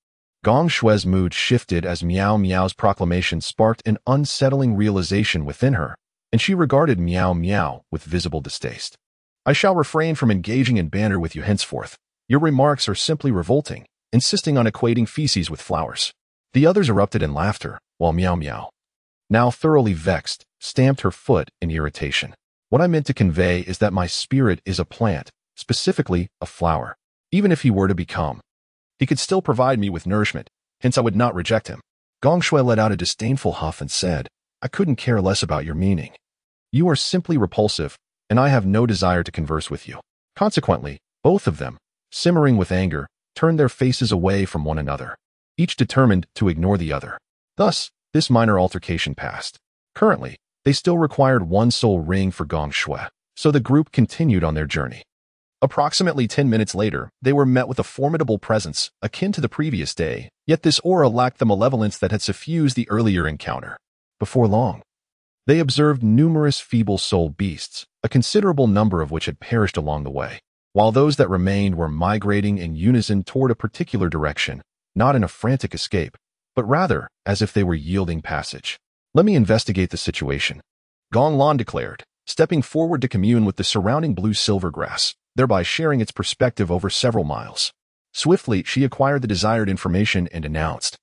Gong Shui's mood shifted as Miao Miao's proclamation sparked an unsettling realization within her, and she regarded Miao Miao with visible distaste. I shall refrain from engaging in banter with you henceforth. Your remarks are simply revolting, insisting on equating feces with flowers. The others erupted in laughter, while Miao Miao, now thoroughly vexed, stamped her foot in irritation. What I meant to convey is that my spirit is a plant, specifically a flower. Even if he were to become, he could still provide me with nourishment, hence I would not reject him. Gong Shui let out a disdainful huff and said, I couldn't care less about your meaning. You are simply repulsive, and I have no desire to converse with you. Consequently, both of them, simmering with anger, turned their faces away from one another, each determined to ignore the other. Thus, this minor altercation passed. Currently, they still required one soul ring for Gong Shui, so the group continued on their journey. Approximately 10 minutes later, they were met with a formidable presence, akin to the previous day, yet this aura lacked the malevolence that had suffused the earlier encounter. Before long, they observed numerous feeble soul beasts, a considerable number of which had perished along the way, while those that remained were migrating in unison toward a particular direction, not in a frantic escape, but rather as if they were yielding passage. Let me investigate the situation, Gong Lan declared, stepping forward to commune with the surrounding blue-silver grass, thereby sharing its perspective over several miles. Swiftly, she acquired the desired information and announced,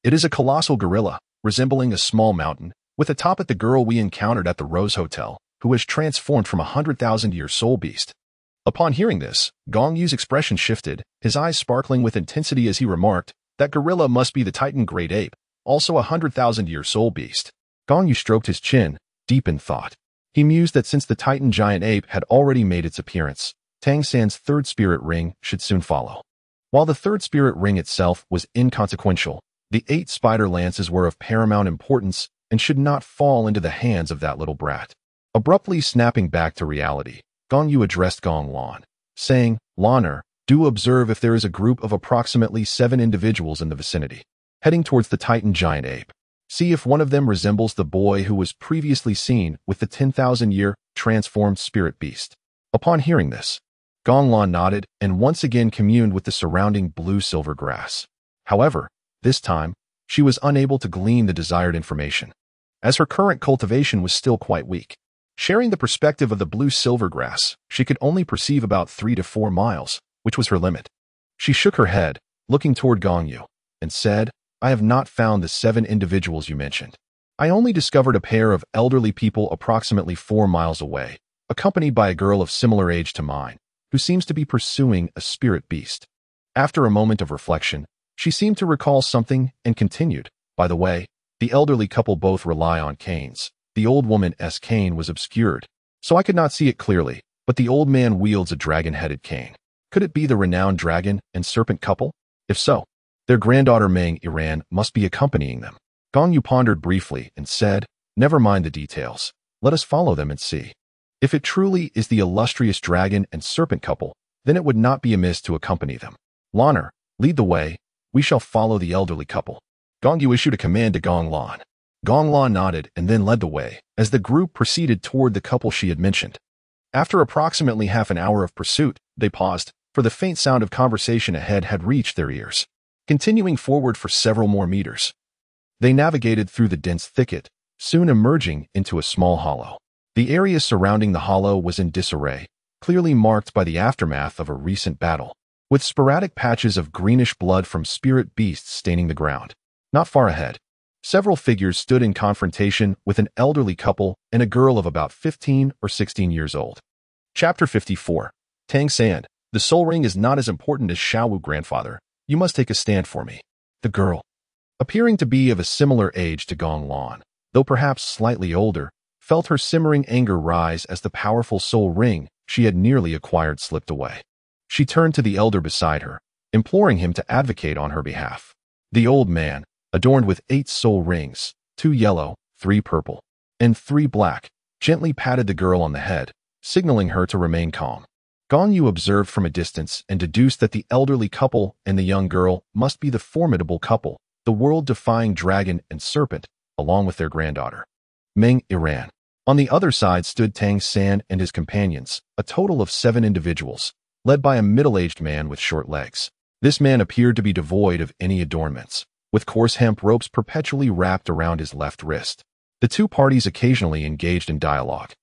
It is a colossal gorilla, resembling a small mountain, with atop it the girl we encountered at the Rose Hotel, who has transformed from a 100,000-year soul beast. Upon hearing this, Gong Yu's expression shifted, his eyes sparkling with intensity as he remarked, That gorilla must be the Titan Great Ape, also a 100,000-year soul beast. Gong Yu stroked his chin, deep in thought. He mused that since the Titan giant ape had already made its appearance, Tang San's third spirit ring should soon follow. While the third spirit ring itself was inconsequential, the 8 spider lances were of paramount importance and should not fall into the hands of that little brat. Abruptly snapping back to reality, Gong Yu addressed Gong Lan, saying, Laner, do observe if there is a group of approximately 7 individuals in the vicinity, heading towards the Titan giant ape. See if one of them resembles the boy who was previously seen with the 10,000-year transformed spirit beast. Upon hearing this, Gong Lan nodded and once again communed with the surrounding blue-silver grass. However, this time, she was unable to glean the desired information, as her current cultivation was still quite weak. Sharing the perspective of the blue-silver grass, she could only perceive about 3 to 4 miles, which was her limit. She shook her head, looking toward Gong Yu, and said, I have not found the 7 individuals you mentioned. I only discovered a pair of elderly people approximately 4 miles away, accompanied by a girl of similar age to mine, who seems to be pursuing a spirit beast. After a moment of reflection, she seemed to recall something and continued, By the way, the elderly couple both rely on canes. The old woman's cane was obscured, so I could not see it clearly, but the old man wields a dragon-headed cane. Could it be the renowned dragon and serpent couple? If so, Their granddaughter Meng Iran must be accompanying them. Gong Yu pondered briefly and said, "Never mind the details. Let us follow them and see. If it truly is the illustrious dragon and serpent couple, then it would not be amiss to accompany them. Lanner, lead the way. We shall follow the elderly couple." Gong Yu issued a command to Gong Lan. Gong Lan nodded and then led the way as the group proceeded toward the couple she had mentioned. After approximately half an hour of pursuit, they paused, for the faint sound of conversation ahead had reached their ears. Continuing forward for several more meters, they navigated through the dense thicket, soon emerging into a small hollow. The area surrounding the hollow was in disarray, clearly marked by the aftermath of a recent battle, with sporadic patches of greenish blood from spirit beasts staining the ground. Not far ahead, several figures stood in confrontation with an elderly couple and a girl of about 15 or 16 years old. Chapter 54. Tang San. The soul ring is not as important as Xiaowu, grandfather. You must take a stand for me. The girl, appearing to be of a similar age to Gong Lan, though perhaps slightly older, felt her simmering anger rise as the powerful soul ring she had nearly acquired slipped away. She turned to the elder beside her, imploring him to advocate on her behalf. The old man, adorned with 8 soul rings, 2 yellow, 3 purple, and 3 black, gently patted the girl on the head, signaling her to remain calm. Gong Yu observed from a distance and deduced that the elderly couple and the young girl must be the formidable couple, the world-defying dragon and serpent, along with their granddaughter, Meng Iran. On the other side stood Tang San and his companions, a total of 7 individuals, led by a middle-aged man with short legs. This man appeared to be devoid of any adornments, with coarse hemp ropes perpetually wrapped around his left wrist. The two parties occasionally engaged in dialogue,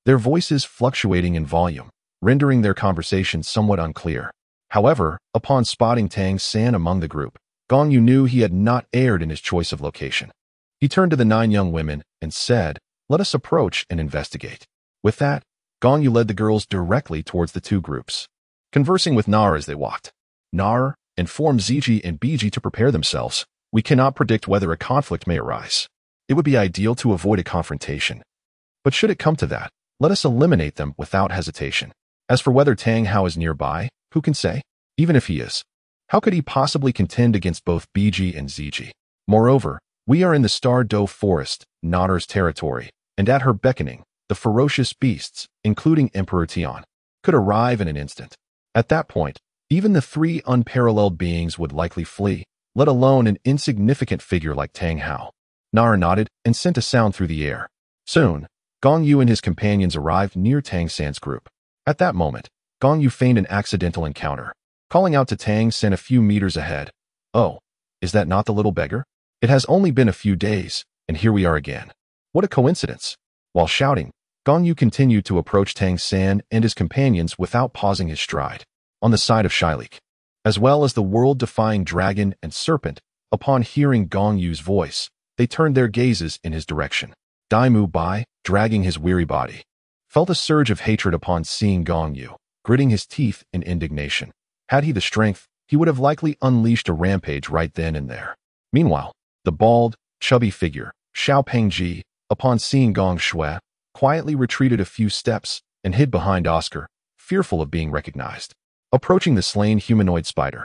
their voices fluctuating in volume, rendering their conversation somewhat unclear. However, upon spotting Tang San among the group, Gong Yu knew he had not erred in his choice of location. He turned to the 9 young women and said, "Let us approach and investigate." With that, Gong Yu led the girls directly towards the 2 groups, conversing with Nar as they walked. "Nar, inform Ziji and Biji to prepare themselves. We cannot predict whether a conflict may arise. It would be ideal to avoid a confrontation. But should it come to that, let us eliminate them without hesitation. As for whether Tang Hao is nearby, who can say? Even if he is, how could he possibly contend against both Biji and Ziji? Moreover, we are in the Star Doe Forest, Nader's territory, and at her beckoning, the ferocious beasts, including Emperor Tian, could arrive in an instant. At that point, even the 3 unparalleled beings would likely flee, let alone an insignificant figure like Tang Hao." Nar nodded and sent a sound through the air. Soon, Gong Yu and his companions arrived near Tang San's group. At that moment, Gong Yu feigned an accidental encounter, calling out to Tang San a few meters ahead, "Oh, is that not the little beggar? It has only been a few days, and here we are again. What a coincidence." While shouting, Gong Yu continued to approach Tang San and his companions without pausing his stride. On the side of Shailik, as well as the world-defying dragon and serpent, upon hearing Gong Yu's voice, they turned their gazes in his direction. Dai Mu Bai, dragging his weary body, felt a surge of hatred upon seeing Gong Yu, gritting his teeth in indignation. Had he the strength, he would have likely unleashed a rampage right then and there. Meanwhile, the bald, chubby figure, Xiao Pengji, upon seeing Gong Shui, quietly retreated a few steps and hid behind Oscar, fearful of being recognized. Approaching the slain humanoid spider,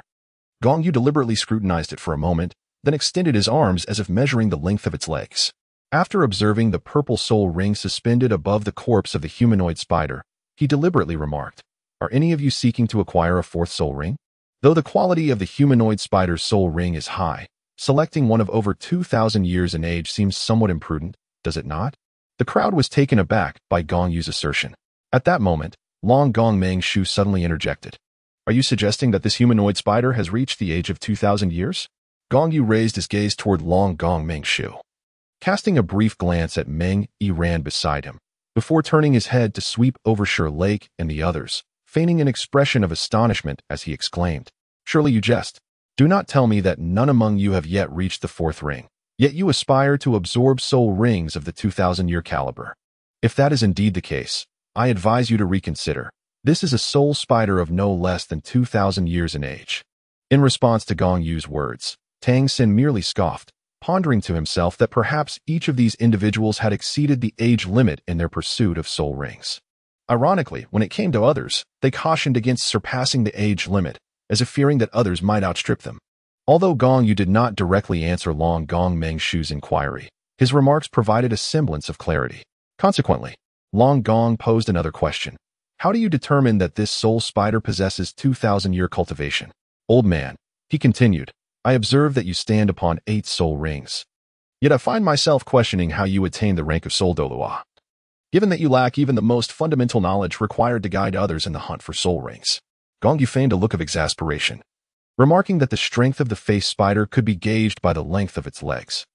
Gong Yu deliberately scrutinized it for a moment, then extended his arms as if measuring the length of its legs. After observing the purple soul ring suspended above the corpse of the humanoid spider, he deliberately remarked, "Are any of you seeking to acquire a 4th soul ring?" Though the quality of the humanoid spider's soul ring is high, selecting one of over 2,000 years in age seems somewhat imprudent, does it not? The crowd was taken aback by Gong Yu's assertion. At that moment, Long Gong Meng Shu suddenly interjected, "Are you suggesting that this humanoid spider has reached the age of 2,000 years? Gong Yu raised his gaze toward Long Gong Meng Shu, casting a brief glance at Meng Iran beside him, before turning his head to sweep over Shur Lake and the others, feigning an expression of astonishment as he exclaimed, "Surely you jest. Do not tell me that none among you have yet reached the 4th ring, yet you aspire to absorb soul rings of the 2,000-year caliber. If that is indeed the case, I advise you to reconsider. This is a soul spider of no less than 2,000 years in age." In response to Gong Yu's words, Tang San merely scoffed, pondering to himself that perhaps each of these individuals had exceeded the age limit in their pursuit of soul rings. Ironically, when it came to others, they cautioned against surpassing the age limit, as if fearing that others might outstrip them. Although Gong Yu did not directly answer Long Gong Mengshu's inquiry, his remarks provided a semblance of clarity. Consequently, Long Gong posed another question. How do you determine that this soul spider possesses 2,000-year cultivation? Old man, he continued, I observe that you stand upon 8 soul rings. Yet I find myself questioning how you attain the rank of soul Douluo, given that you lack even the most fundamental knowledge required to guide others in the hunt for soul rings. Gong Yu feigned a look of exasperation, remarking that the strength of the face spider could be gauged by the length of its legs.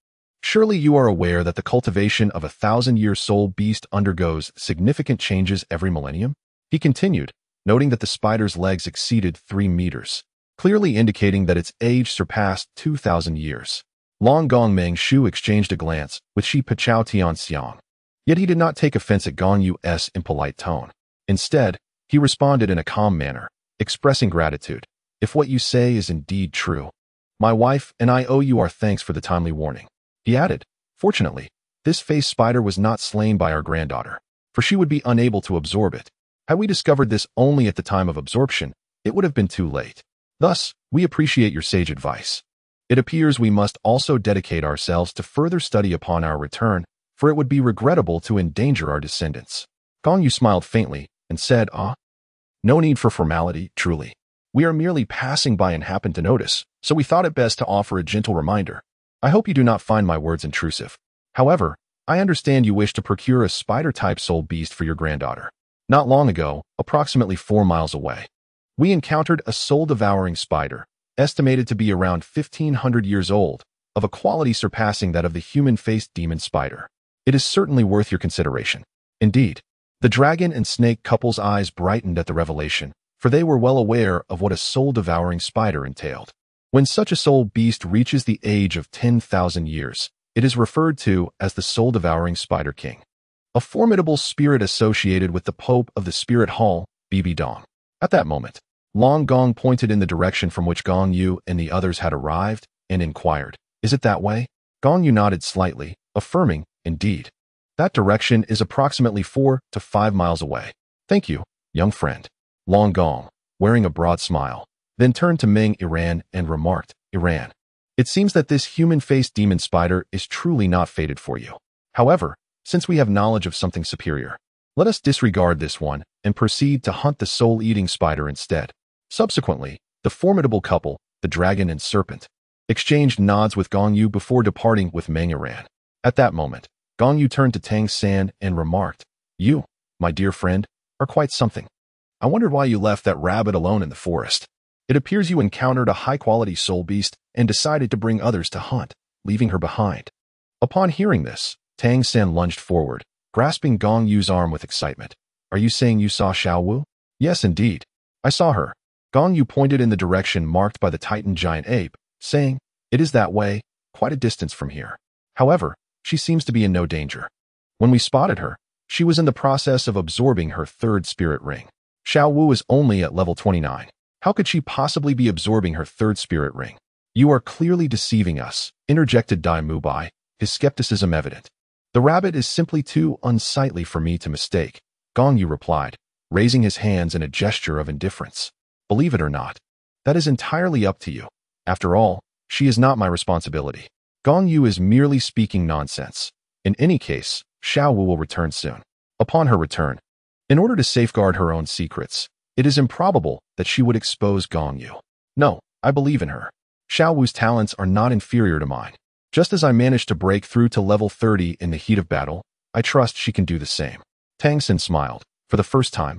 Surely you are aware that the cultivation of a 1,000-year soul beast undergoes significant changes every millennium? He continued, noting that the spider's legs exceeded 3 meters, clearly indicating that its age surpassed 2,000 years. Long Gong Mengshu exchanged a glance with Shi Pachao Tianxiang. Yet he did not take offense at Gong Yu's impolite tone. Instead, he responded in a calm manner, expressing gratitude. If what you say is indeed true, my wife and I owe you our thanks for the timely warning. He added, fortunately, this face spider was not slain by our granddaughter, for she would be unable to absorb it. Had we discovered this only at the time of absorption, it would have been too late. Thus, we appreciate your sage advice. It appears we must also dedicate ourselves to further study upon our return, for it would be regrettable to endanger our descendants. Gong Yu smiled faintly and said, no need for formality, truly. We are merely passing by and happened to notice, so we thought it best to offer a gentle reminder. I hope you do not find my words intrusive. However, I understand you wish to procure a spider-type soul beast for your granddaughter. Not long ago, approximately 4 miles away, we encountered a soul-devouring spider, estimated to be around 1,500 years old, of a quality surpassing that of the human-faced demon spider. It is certainly worth your consideration. Indeed, the dragon and snake couple's eyes brightened at the revelation, for they were well aware of what a soul-devouring spider entailed. When such a soul beast reaches the age of 10,000 years, it is referred to as the soul-devouring spider king, a formidable spirit associated with the Pope of the Spirit Hall, Bibi Dong. At that moment, Long Gong pointed in the direction from which Gong Yu and the others had arrived and inquired, is it that way? Gong Yu nodded slightly, affirming, indeed. That direction is approximately 4 to 5 miles away. Thank you, young friend. Long Gong, wearing a broad smile, then turned to Ming Iran and remarked, Iran, it seems that this human-faced demon spider is truly not fated for you. However, since we have knowledge of something superior, let us disregard this one and proceed to hunt the soul-eating spider instead. Subsequently, the formidable couple, the dragon and serpent, exchanged nods with Gong Yu before departing with Ming Iran. At that moment, Gong Yu turned to Tang San and remarked, you, my dear friend, are quite something. I wondered why you left that rabbit alone in the forest. It appears you encountered a high-quality soul beast and decided to bring others to hunt, leaving her behind. Upon hearing this, Tang San lunged forward, grasping Gong Yu's arm with excitement. Are you saying you saw Xiao Wu? Yes, indeed. I saw her. Gong Yu pointed in the direction marked by the Titan giant ape, saying, it is that way, quite a distance from here. However, she seems to be in no danger. When we spotted her, she was in the process of absorbing her 3rd spirit ring. Xiao Wu is only at level 29. How could she possibly be absorbing her 3rd spirit ring? You are clearly deceiving us, interjected Dai Mubai, his skepticism evident. The rabbit is simply too unsightly for me to mistake, Gong Yu replied, raising his hands in a gesture of indifference. Believe it or not, that is entirely up to you. After all, she is not my responsibility. Gong Yu is merely speaking nonsense. In any case, Xiao Wu will return soon. Upon her return, in order to safeguard her own secrets, it is improbable that she would expose Gong Yu. No, I believe in her. Xiao Wu's talents are not inferior to mine. Just as I managed to break through to level 30 in the heat of battle, I trust she can do the same. Tang San smiled. For the first time,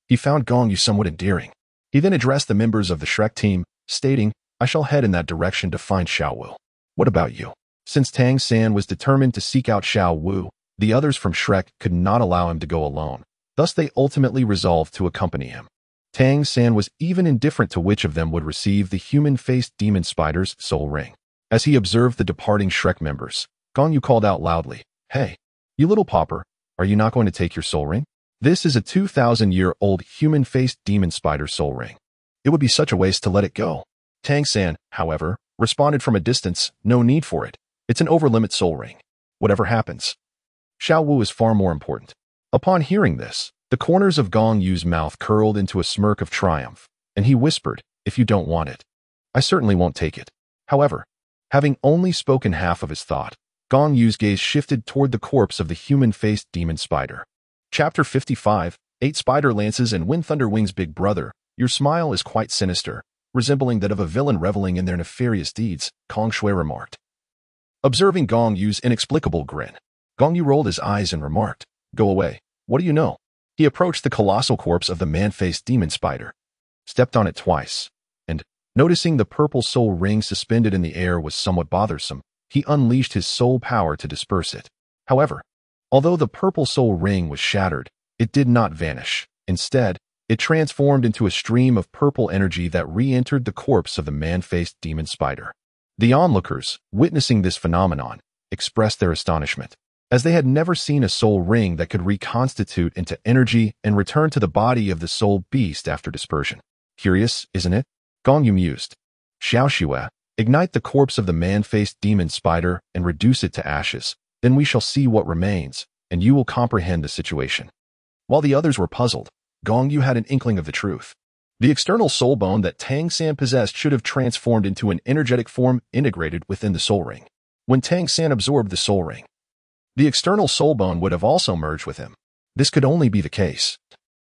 he found Gong Yu somewhat endearing. He then addressed the members of the Shrek team, stating, I shall head in that direction to find Xiao Wu. What about you? Since Tang San was determined to seek out Xiao Wu, the others from Shrek could not allow him to go alone. Thus they ultimately resolved to accompany him. Tang San was even indifferent to which of them would receive the human-faced demon spider's soul ring. As he observed the departing Shrek members, Gong Yu called out loudly, Hey, you little pauper, are you not going to take your soul ring? This is a 2,000-year-old human-faced demon spider soul ring. It would be such a waste to let it go. Tang San, however, responded from a distance, no need for it. It's an over-limit soul ring. Whatever happens, Xiao Wu is far more important. Upon hearing this, the corners of Gong Yu's mouth curled into a smirk of triumph, and he whispered, If you don't want it, I certainly won't take it. However, having only spoken half of his thought, Gong Yu's gaze shifted toward the corpse of the human-faced demon spider. Chapter 55, 8 Spider Lances and Wind Thunder Wings. Big brother, your smile is quite sinister, resembling that of a villain reveling in their nefarious deeds, Kong Shui remarked. Observing Gong Yu's inexplicable grin, Gong Yu rolled his eyes and remarked, Go away, what do you know? He approached the colossal corpse of the man-faced demon spider, stepped on it twice, and, noticing the purple soul ring suspended in the air was somewhat bothersome, he unleashed his soul power to disperse it. However, although the purple soul ring was shattered, it did not vanish. Instead, it transformed into a stream of purple energy that re-entered the corpse of the man-faced demon spider. The onlookers, witnessing this phenomenon, expressed their astonishment, as they had never seen a soul ring that could reconstitute into energy and return to the body of the soul beast after dispersion. Curious, isn't it? Gong Yu mused. Xiao Xue, ignite the corpse of the man-faced demon spider and reduce it to ashes. Then we shall see what remains, and you will comprehend the situation. While the others were puzzled, Gong Yu had an inkling of the truth. The external soul bone that Tang San possessed should have transformed into an energetic form integrated within the soul ring. When Tang San absorbed the soul ring, the external soul bone would have also merged with him. This could only be the case,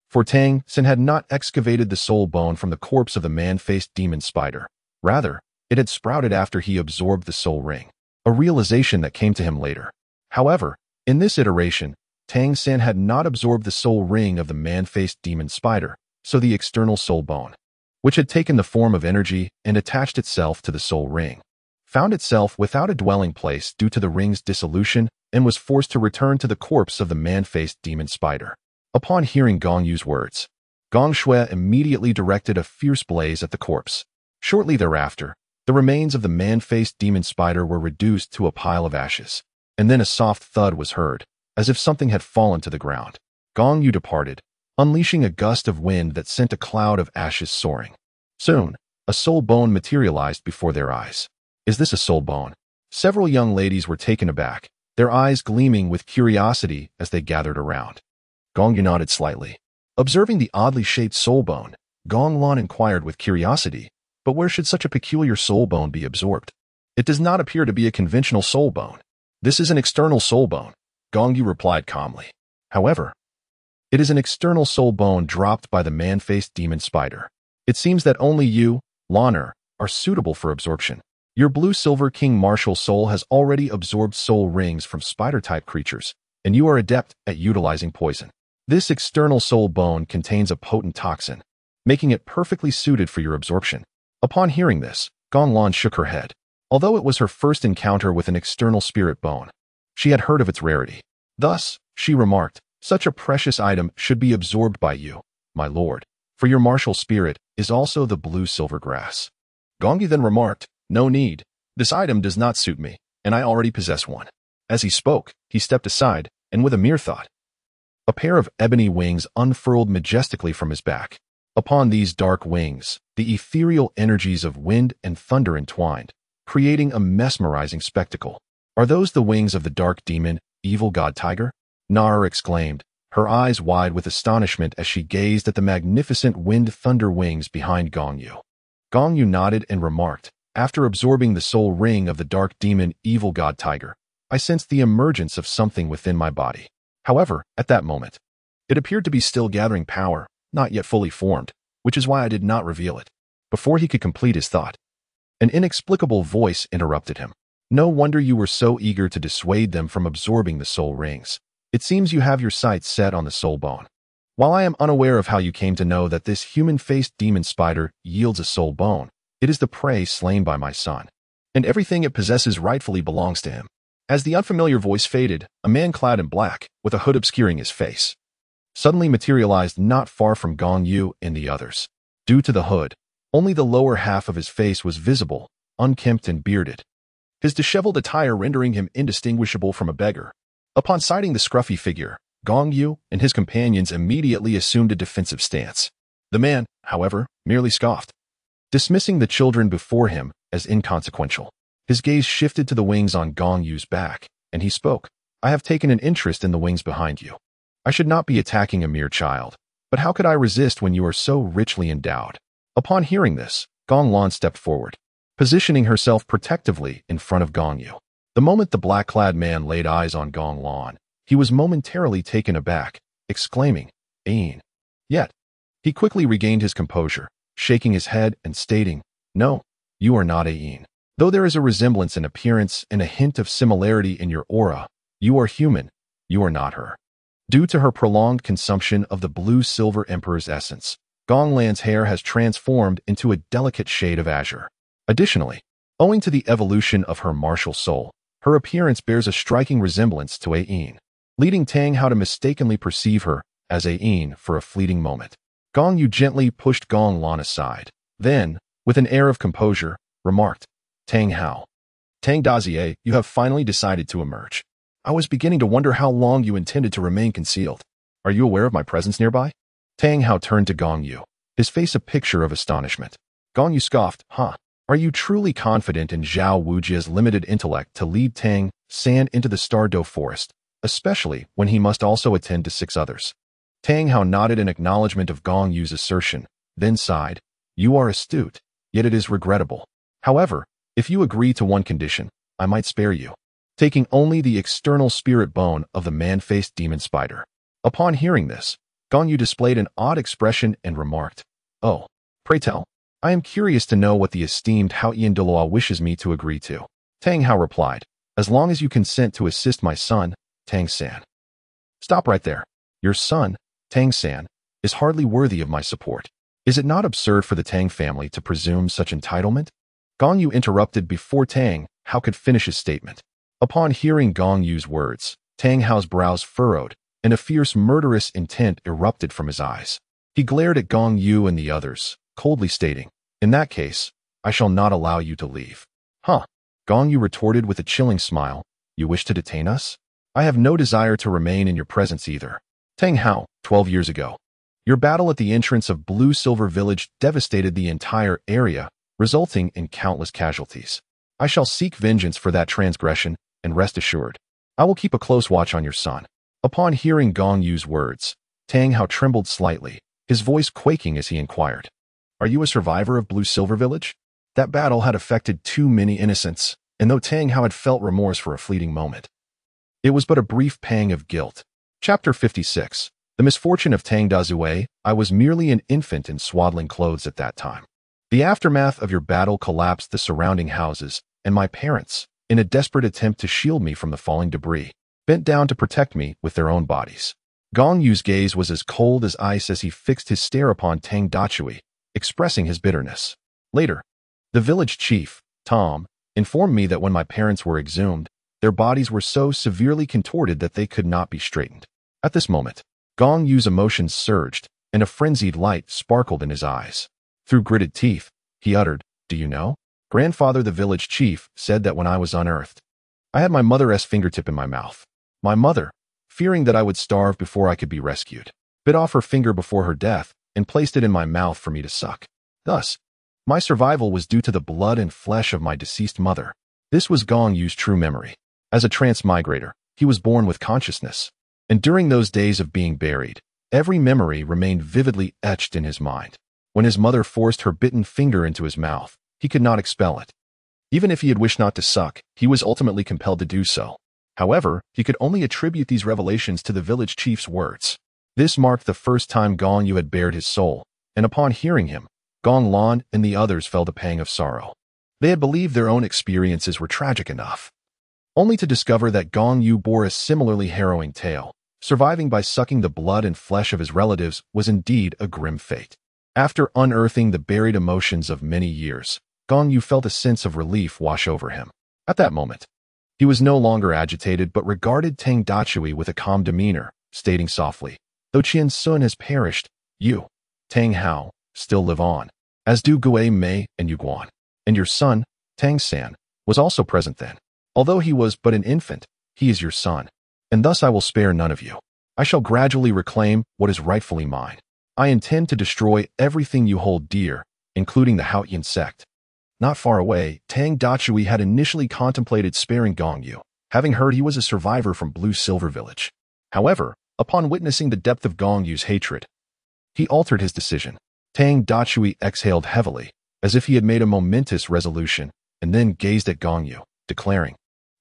for Tang San had not excavated the soul bone from the corpse of the man-faced demon spider. Rather, it had sprouted after he absorbed the soul ring, a realization that came to him later. However, in this iteration, Tang San had not absorbed the soul ring of the man-faced demon spider, so the external soul bone, which had taken the form of energy and attached itself to the soul ring, found itself without a dwelling place due to the ring's dissolution and was forced to return to the corpse of the man-faced demon spider. Upon hearing Gong Yu's words, Gong Shui immediately directed a fierce blaze at the corpse. Shortly thereafter, the remains of the man-faced demon spider were reduced to a pile of ashes, and then a soft thud was heard, as if something had fallen to the ground. Gong Yu departed, unleashing a gust of wind that sent a cloud of ashes soaring. Soon, a soul bone materialized before their eyes. Is this a soul bone? Several young ladies were taken aback, their eyes gleaming with curiosity as they gathered around. Gong Yu nodded slightly. Observing the oddly shaped soul bone, Gong Lan inquired with curiosity, but where should such a peculiar soul bone be absorbed? It does not appear to be a conventional soul bone. This is an external soul bone, Gong Yu replied calmly. However, it is an external soul bone dropped by the man-faced demon spider. It seems that only you, Lanner, are suitable for absorption. Your blue-silver king martial soul has already absorbed soul rings from spider-type creatures, and you are adept at utilizing poison. This external soul bone contains a potent toxin, making it perfectly suited for your absorption. Upon hearing this, Gong Lan shook her head. Although it was her first encounter with an external spirit bone, she had heard of its rarity. Thus, she remarked, such a precious item should be absorbed by you, my lord, for your martial spirit is also the blue-silver grass. Gong Yu then remarked, no need. This item does not suit me, and I already possess one. As he spoke, he stepped aside, and with a mere thought, a pair of ebony wings unfurled majestically from his back. Upon these dark wings, the ethereal energies of wind and thunder entwined, creating a mesmerizing spectacle. Are those the wings of the dark demon, evil god tiger? Nar exclaimed, her eyes wide with astonishment as she gazed at the magnificent wind-thunder wings behind Gong Yu. Gong Yu nodded and remarked, after absorbing the soul ring of the dark demon, evil god tiger, I sensed the emergence of something within my body. However, at that moment, it appeared to be still gathering power, not yet fully formed, which is why I did not reveal it. Before he could complete his thought, an inexplicable voice interrupted him. No wonder you were so eager to dissuade them from absorbing the soul rings. It seems you have your sights set on the soul bone. While I am unaware of how you came to know that this human-faced demon spider yields a soul bone, it is the prey slain by my son, and everything it possesses rightfully belongs to him. As the unfamiliar voice faded, a man clad in black, with a hood obscuring his face, suddenly materialized not far from Gong Yu and the others. Due to the hood, only the lower half of his face was visible, unkempt and bearded, his disheveled attire rendering him indistinguishable from a beggar. Upon sighting the scruffy figure, Gong Yu and his companions immediately assumed a defensive stance. The man, however, merely scoffed, dismissing the children before him as inconsequential. His gaze shifted to the wings on Gong Yu's back, and he spoke. I have taken an interest in the wings behind you. I should not be attacking a mere child, but how could I resist when you are so richly endowed? Upon hearing this, Gong Lan stepped forward. positioning herself protectively in front of Gong Yu. The moment the black-clad man laid eyes on Gong Lan, he was momentarily taken aback, exclaiming, "Ain." Yet, he quickly regained his composure, shaking his head and stating, "No, you are not Ain. Though there is a resemblance in appearance and a hint of similarity in your aura, you are human, you are not her." Due to her prolonged consumption of the blue-silver emperor's essence, Gong Lan's hair has transformed into a delicate shade of azure. Additionally, owing to the evolution of her martial soul, her appearance bears a striking resemblance to Ain, leading Tang Hao to mistakenly perceive her as Ain for a fleeting moment. Gong Yu gently pushed Gong Lan aside, then, with an air of composure, remarked, "Tang Hao. Tang Dazie, you have finally decided to emerge. I was beginning to wonder how long you intended to remain concealed. Are you aware of my presence nearby?" Tang Hao turned to Gong Yu, his face a picture of astonishment. Gong Yu scoffed, "Huh? Are you truly confident in Zhao Wujia's limited intellect to lead Tang San into the Star-Do forest, especially when he must also attend to 6 others?" Tang Hao nodded in acknowledgement of Gong Yu's assertion, then sighed, "You are astute, yet it is regrettable. However, if you agree to one condition, I might spare you." Taking only the external spirit bone of the man-faced demon spider. Upon hearing this, Gong Yu displayed an odd expression and remarked, "Oh, pray tell, I am curious to know what the esteemed Haoyan Douluo wishes me to agree to." Tang Hao replied, "As long as you consent to assist my son, Tang San." "Stop right there. Your son, Tang San, is hardly worthy of my support. Is it not absurd for the Tang family to presume such entitlement?" Gong Yu interrupted before Tang Hao could finish his statement. Upon hearing Gong Yu's words, Tang Hao's brows furrowed, and a fierce murderous intent erupted from his eyes. He glared at Gong Yu and the others, coldly stating, "In that case, I shall not allow you to leave." "Huh?" Gong Yu retorted with a chilling smile, "You wish to detain us? I have no desire to remain in your presence either." Tang Hao, 12 years ago. Your battle at the entrance of Blue Silver Village devastated the entire area, resulting in countless casualties. I shall seek vengeance for that transgression, and rest assured, I will keep a close watch on your son." Upon hearing Gong Yu's words, Tang Hao trembled slightly, his voice quaking as he inquired, "Are you a survivor of Blue Silver Village?" That battle had affected too many innocents, and though Tang Hao had felt remorse for a fleeting moment, it was but a brief pang of guilt. Chapter 56. The misfortune of Tang Dazie. I was merely an infant in swaddling clothes at that time. The aftermath of your battle collapsed the surrounding houses, and my parents, in a desperate attempt to shield me from the falling debris, bent down to protect me with their own bodies. Gong Yu's gaze was as cold as ice as he fixed his stare upon Tang Dazie, expressing his bitterness. Later, the village chief, Tom, informed me that when my parents were exhumed, their bodies were so severely contorted that they could not be straightened. At this moment, Gong Yu's emotions surged, and a frenzied light sparkled in his eyes. Through gritted teeth, he uttered, "Do you know? Grandfather the village chief said that when I was unearthed, I had my mother's fingertip in my mouth. My mother, fearing that I would starve before I could be rescued, bit off her finger before her death and placed it in my mouth for me to suck. Thus, my survival was due to the blood and flesh of my deceased mother." This was Gong Yu's true memory. As a transmigrator, he was born with consciousness, and during those days of being buried, every memory remained vividly etched in his mind. When his mother forced her bitten finger into his mouth, he could not expel it. Even if he had wished not to suck, he was ultimately compelled to do so. However, he could only attribute these revelations to the village chief's words. This marked the first time Gong Yu had bared his soul, and upon hearing him, Gong Lan and the others felt a pang of sorrow. They had believed their own experiences were tragic enough, only to discover that Gong Yu bore a similarly harrowing tale. Surviving by sucking the blood and flesh of his relatives was indeed a grim fate. After unearthing the buried emotions of many years, Gong Yu felt a sense of relief wash over him. At that moment, he was no longer agitated but regarded Tang Dazie with a calm demeanor, stating softly, "Though Qian Sun has perished, you, Tang Hao, still live on, as do Gui Mei and Yu Guan. And your son, Tang San, was also present then. Although he was but an infant, he is your son, and thus I will spare none of you. I shall gradually reclaim what is rightfully mine. I intend to destroy everything you hold dear, including the Haoyan sect." Not far away, Tang Dazie had initially contemplated sparing Gong Yu, having heard he was a survivor from Blue Silver Village. However, upon witnessing the depth of Gong Yu's hatred, he altered his decision. Tang Dazie exhaled heavily, as if he had made a momentous resolution, and then gazed at Gong Yu, declaring,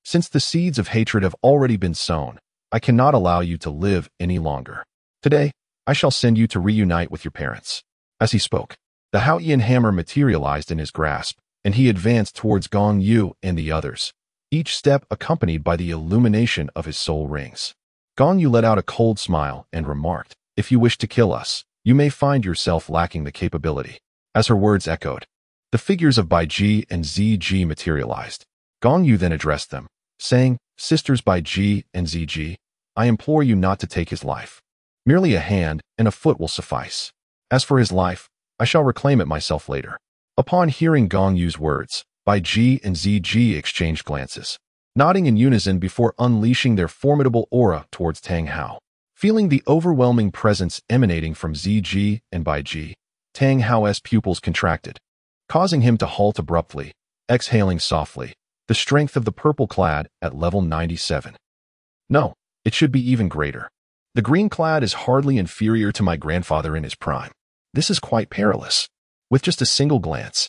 "Since the seeds of hatred have already been sown, I cannot allow you to live any longer. Today, I shall send you to reunite with your parents." As he spoke, the Haotian hammer materialized in his grasp, and he advanced towards Gong Yu and the others, each step accompanied by the illumination of his soul rings. Gong Yu let out a cold smile and remarked, "If you wish to kill us, you may find yourself lacking the capability." As her words echoed, the figures of Bai Ji and Ziji materialized. Gong Yu then addressed them, saying, "Sisters Bai Ji and Ziji, I implore you not to take his life. Merely a hand and a foot will suffice. As for his life, I shall reclaim it myself later." Upon hearing Gong Yu's words, Bai Ji and Ziji exchanged glances, nodding in unison before unleashing their formidable aura towards Tang Hao. Feeling the overwhelming presence emanating from Ziji and Bai Ji, Tang Hao's pupils contracted, causing him to halt abruptly, exhaling softly, the strength of the purple-clad at level 97. "No, it should be even greater. The green-clad is hardly inferior to my grandfather in his prime. This is quite perilous." With just a single glance,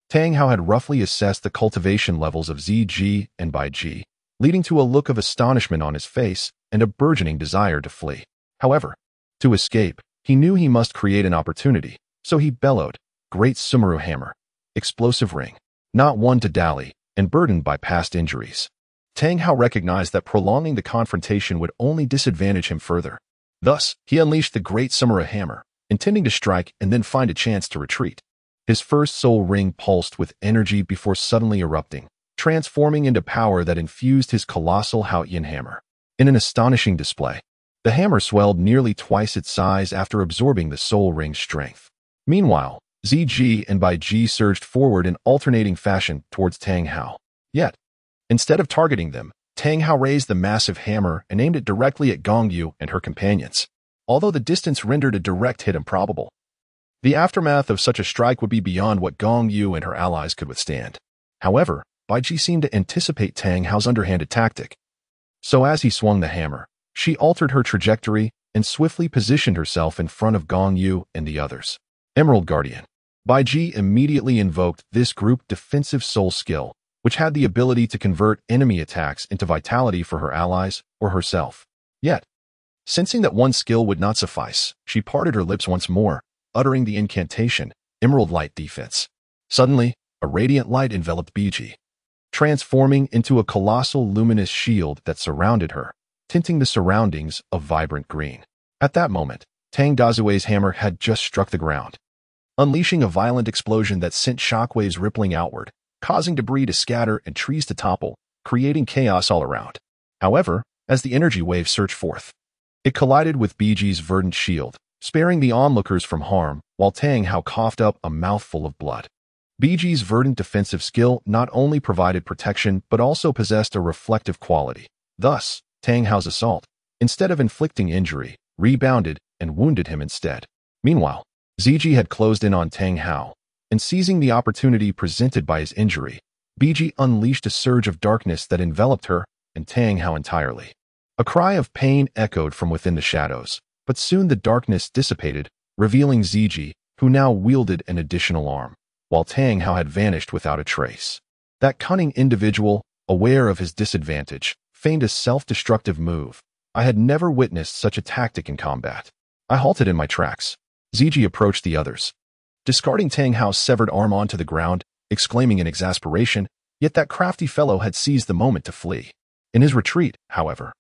Tang Hao had roughly assessed the cultivation levels of Ziji and Bai Ji, leading to a look of astonishment on his face and a burgeoning desire to flee. However, to escape, he knew he must create an opportunity, so he bellowed, "Great Sumeru hammer, explosive ring, not one to dally, and burdened by past injuries." Tang Hao recognized that prolonging the confrontation would only disadvantage him further. Thus, he unleashed the Great Sumeru hammer, intending to strike and then find a chance to retreat. His first soul ring pulsed with energy before suddenly erupting, transforming into power that infused his colossal Haotian hammer. In an astonishing display, the hammer swelled nearly twice its size after absorbing the soul ring's strength. Meanwhile, Ziji and Bai Ji surged forward in alternating fashion towards Tang Hao. Yet, instead of targeting them, Tang Hao raised the massive hammer and aimed it directly at Gong Yu and her companions. Although the distance rendered a direct hit improbable, the aftermath of such a strike would be beyond what Gong Yu and her allies could withstand. However, Bai Ji seemed to anticipate Tang Hao's underhanded tactic. So as he swung the hammer, she altered her trajectory and swiftly positioned herself in front of Gong Yu and the others. Emerald Guardian. Bai Ji immediately invoked this group defensive soul skill, which had the ability to convert enemy attacks into vitality for her allies or herself. Yet, sensing that one skill would not suffice, she parted her lips once more, uttering the incantation, Emerald Light Defense. Suddenly, a radiant light enveloped Biji, transforming into a colossal luminous shield that surrounded her, tinting the surroundings of vibrant green. At that moment, Tang Dazue's hammer had just struck the ground, unleashing a violent explosion that sent shockwaves rippling outward, causing debris to scatter and trees to topple, creating chaos all around. However, as the energy wave surged forth, it collided with Biji's verdant shield, sparing the onlookers from harm, while Tang Hao coughed up a mouthful of blood. Biji's verdant defensive skill not only provided protection but also possessed a reflective quality. Thus, Tang Hao's assault, instead of inflicting injury, rebounded and wounded him instead. Meanwhile, Ziji had closed in on Tang Hao, and seizing the opportunity presented by his injury, Biji unleashed a surge of darkness that enveloped her and Tang Hao entirely. A cry of pain echoed from within the shadows, but soon the darkness dissipated, revealing Ziji, who now wielded an additional arm, while Tang Hao had vanished without a trace. That cunning individual, aware of his disadvantage, feigned a self-destructive move. I had never witnessed such a tactic in combat. I halted in my tracks. Ziji approached the others, discarding Tang Hao's severed arm onto the ground, exclaiming in exasperation, yet that crafty fellow had seized the moment to flee. In his retreat, however,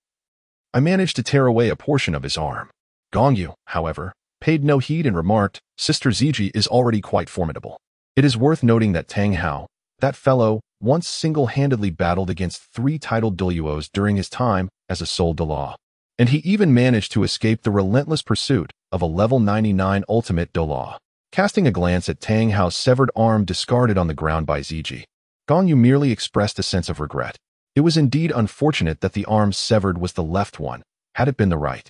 I managed to tear away a portion of his arm. Gong Yu, however, paid no heed and remarked, "Sister Ziji is already quite formidable." It is worth noting that Tang Hao, that fellow, once single-handedly battled against 3 titled Douluos during his time as a Soul Douluo, and he even managed to escape the relentless pursuit of a level 99 ultimate Douluo. Casting a glance at Tang Hao's severed arm discarded on the ground by Ziji, Gong Yu merely expressed a sense of regret. It was indeed unfortunate that the arm severed was the left one. Had it been the right,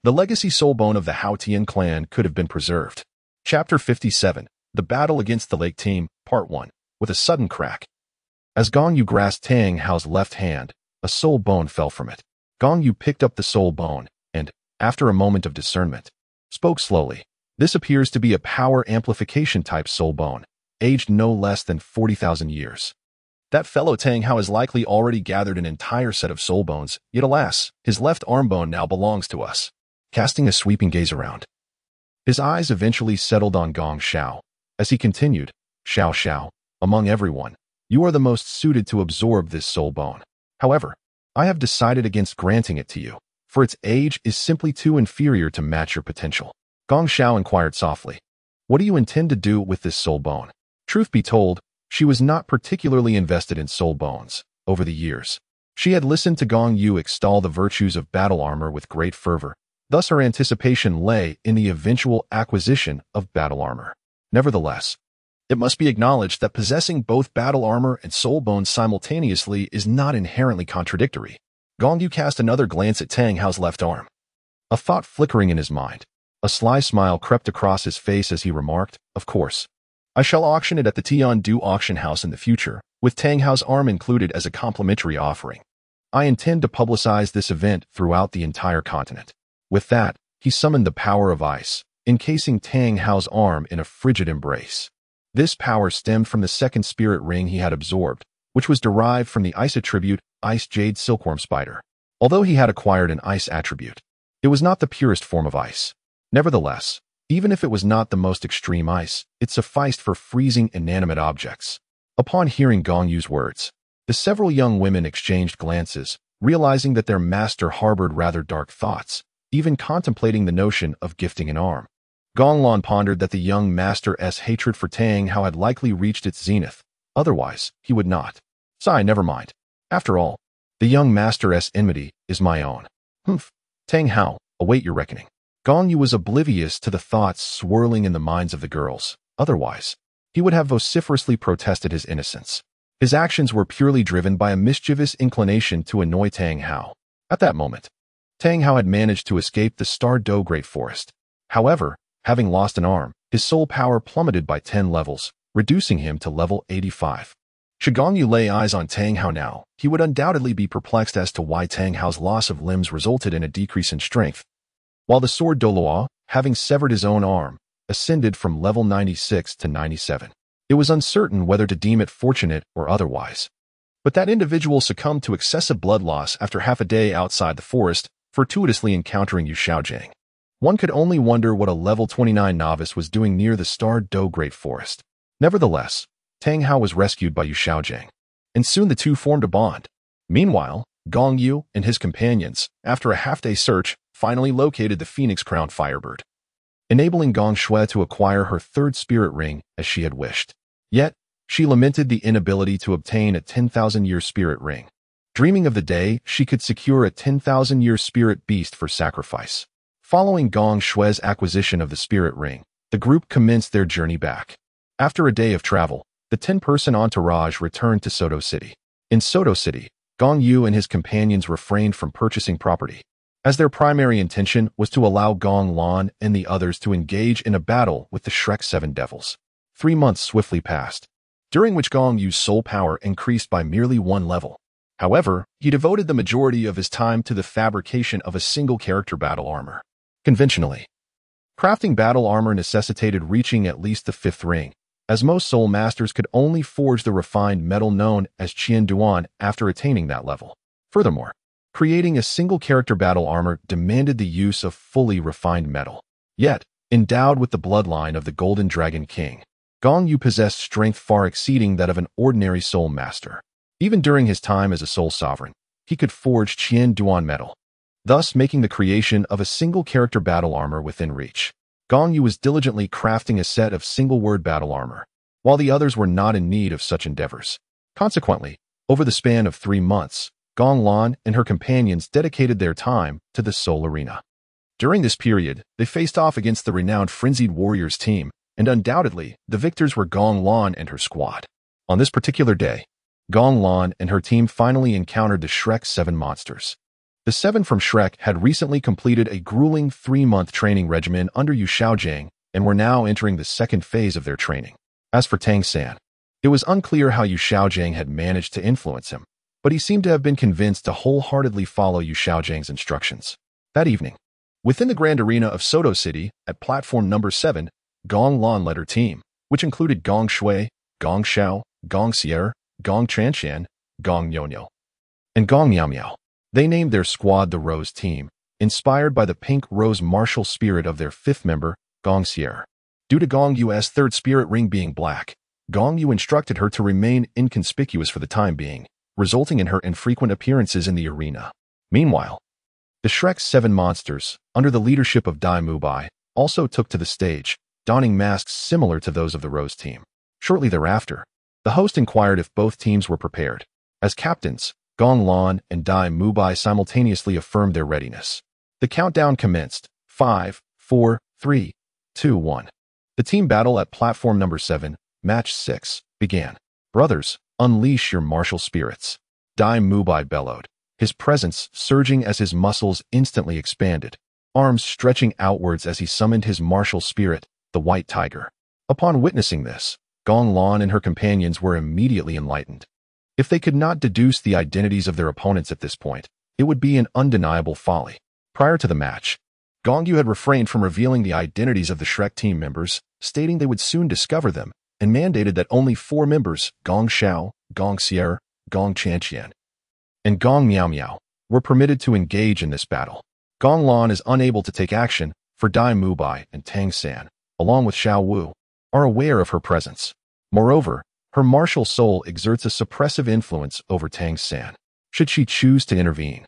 the legacy soulbone of the Haotian clan could have been preserved. Chapter 57, The Battle Against the Lake Team, Part 1. With a sudden crack, as Gong Yu grasped Tang Hao's left hand, a soul bone fell from it. Gong Yu picked up the soul bone and, after a moment of discernment, spoke slowly. "This appears to be a power amplification type soul bone. aged no less than 40,000 years. That fellow Tang Hao has likely already gathered an entire set of soul bones, yet alas, his left arm bone now belongs to us. Casting a sweeping gaze around, his eyes eventually settled on Gong Xiao, as he continued, Xiao Xiao, among everyone, you are the most suited to absorb this soul bone. However, I have decided against granting it to you, for its age is simply too inferior to match your potential. Gong Xiao inquired softly, what do you intend to do with this soul bone? Truth be told, she was not particularly invested in soul bones. Over the years, she had listened to Gong Yu extol the virtues of battle armor with great fervor, thus her anticipation lay in the eventual acquisition of battle armor. Nevertheless, it must be acknowledged that possessing both battle armor and soul bones simultaneously is not inherently contradictory. Gong Yu cast another glance at Tang Hao's left arm. A thought flickering in his mind, a sly smile crept across his face as he remarked, of course, I shall auction it at the Tiandu auction house in the future, with Tang Hao's arm included as a complimentary offering. I intend to publicize this event throughout the entire continent. With that, he summoned the power of ice, encasing Tang Hao's arm in a frigid embrace. This power stemmed from the second spirit ring he had absorbed, which was derived from the ice attribute, Ice Jade Silkworm Spider. Although he had acquired an ice attribute, it was not the purest form of ice. Nevertheless, even if it was not the most extreme ice, it sufficed for freezing inanimate objects. Upon hearing Gong Yu's words, the several young women exchanged glances, realizing that their master harbored rather dark thoughts, even contemplating the notion of gifting an arm. Gong Lan pondered that the young master's hatred for Tang Hao had likely reached its zenith, otherwise he would not. Sigh, never mind. After all, the young master's enmity is my own. Humph. Tang Hao, await your reckoning. Gong Yu was oblivious to the thoughts swirling in the minds of the girls. Otherwise, he would have vociferously protested his innocence. His actions were purely driven by a mischievous inclination to annoy Tang Hao. At that moment, Tang Hao had managed to escape the Star Do Great Forest. However, having lost an arm, his soul power plummeted by 10 levels, reducing him to level 85. Should Gong Yu lay eyes on Tang Hao now, he would undoubtedly be perplexed as to why Tang Hao's loss of limbs resulted in a decrease in strength, while the sword Douluo, having severed his own arm, ascended from level 96 to 97. It was uncertain whether to deem it fortunate or otherwise. But that individual succumbed to excessive blood loss after half a day outside the forest, fortuitously encountering Yu Xiaojiang. One could only wonder what a level 29 novice was doing near the Star Do Great Forest. Nevertheless, Tang Hao was rescued by Yu Xiaojiang, and soon the two formed a bond. Meanwhile, Gong Yu and his companions, after a half-day search, finally located the Phoenix-crowned Firebird, enabling Gong Shui to acquire her third spirit ring as she had wished. Yet, she lamented the inability to obtain a 10,000-year spirit ring, dreaming of the day she could secure a 10,000-year spirit beast for sacrifice. Following Gong Shui's acquisition of the spirit ring, the group commenced their journey back. After a day of travel, the 10-person entourage returned to Soto City. In Soto City, Gong Yu and his companions refrained from purchasing property, as their primary intention was to allow Gong Lan and the others to engage in a battle with the Shrek 7 Devils. 3 months swiftly passed, during which Gong Yu's soul power increased by merely 1 level. However, he devoted the majority of his time to the fabrication of a single-character battle armor. Conventionally, crafting battle armor necessitated reaching at least the 5th ring, as most soul masters could only forge the refined metal known as Qian Duan after attaining that level. Furthermore, creating a single-character battle armor demanded the use of fully refined metal. Yet, endowed with the bloodline of the Golden Dragon King, Gong Yu possessed strength far exceeding that of an ordinary soul master. Even during his time as a soul sovereign, he could forge Qian Duan metal, thus making the creation of a single-character battle armor within reach. Gong Yu was diligently crafting a set of single-word battle armor, while the others were not in need of such endeavors. Consequently, over the span of 3 months, Gong Lan and her companions dedicated their time to the Soul Arena. During this period, they faced off against the renowned Frenzied Warriors team, and undoubtedly, the victors were Gong Lan and her squad. On this particular day, Gong Lan and her team finally encountered the Shrek 7 monsters. The 7 from Shrek had recently completed a grueling 3-month training regimen under Yu Xiaojiang and were now entering the second phase of their training. As for Tang San, it was unclear how Yu Xiaojiang had managed to influence him, but he seemed to have been convinced to wholeheartedly follow Yu Xiaojiang's instructions. That evening, within the grand arena of Soto City, at platform number 7, Gong Lan led her team. which included Gong Shui, Gong Xiao, Gong Sierra, Gong Chanshan, Gong Nyonyo, and Gong Miao Miao. They named their squad the Rose Team, inspired by the pink rose martial spirit of their fifth member, Gong Sierra. Due to Gong Yu's third spirit ring being black, Gong Yu instructed her to remain inconspicuous for the time being, resulting in her infrequent appearances in the arena. Meanwhile, the Shrek 7 monsters, under the leadership of Dai Mubai, also took to the stage, donning masks similar to those of the Rose Team. Shortly thereafter, the host inquired if both teams were prepared. As captains, Gong Lan and Dai Mubai simultaneously affirmed their readiness. The countdown commenced. 5, 4, 3, 2, 1. The team battle at platform number 7, match 6, began. Brothers, unleash your martial spirits. Dai Mubai bellowed, his presence surging as his muscles instantly expanded, arms stretching outwards as he summoned his martial spirit, the White Tiger. Upon witnessing this, Gong Lan and her companions were immediately enlightened. If they could not deduce the identities of their opponents at this point, it would be an undeniable folly. Prior to the match, Gong Yu had refrained from revealing the identities of the Shrek team members, stating they would soon discover them, and mandated that only 4 members, Gong Xiao, Gong Sierra, Gong Chanshan, and Gong Miao Miao, were permitted to engage in this battle. Gong Lan is unable to take action, for Dai Mubai and Tang San, along with Xiao Wu, are aware of her presence. Moreover, her martial soul exerts a suppressive influence over Tang San, should she choose to intervene.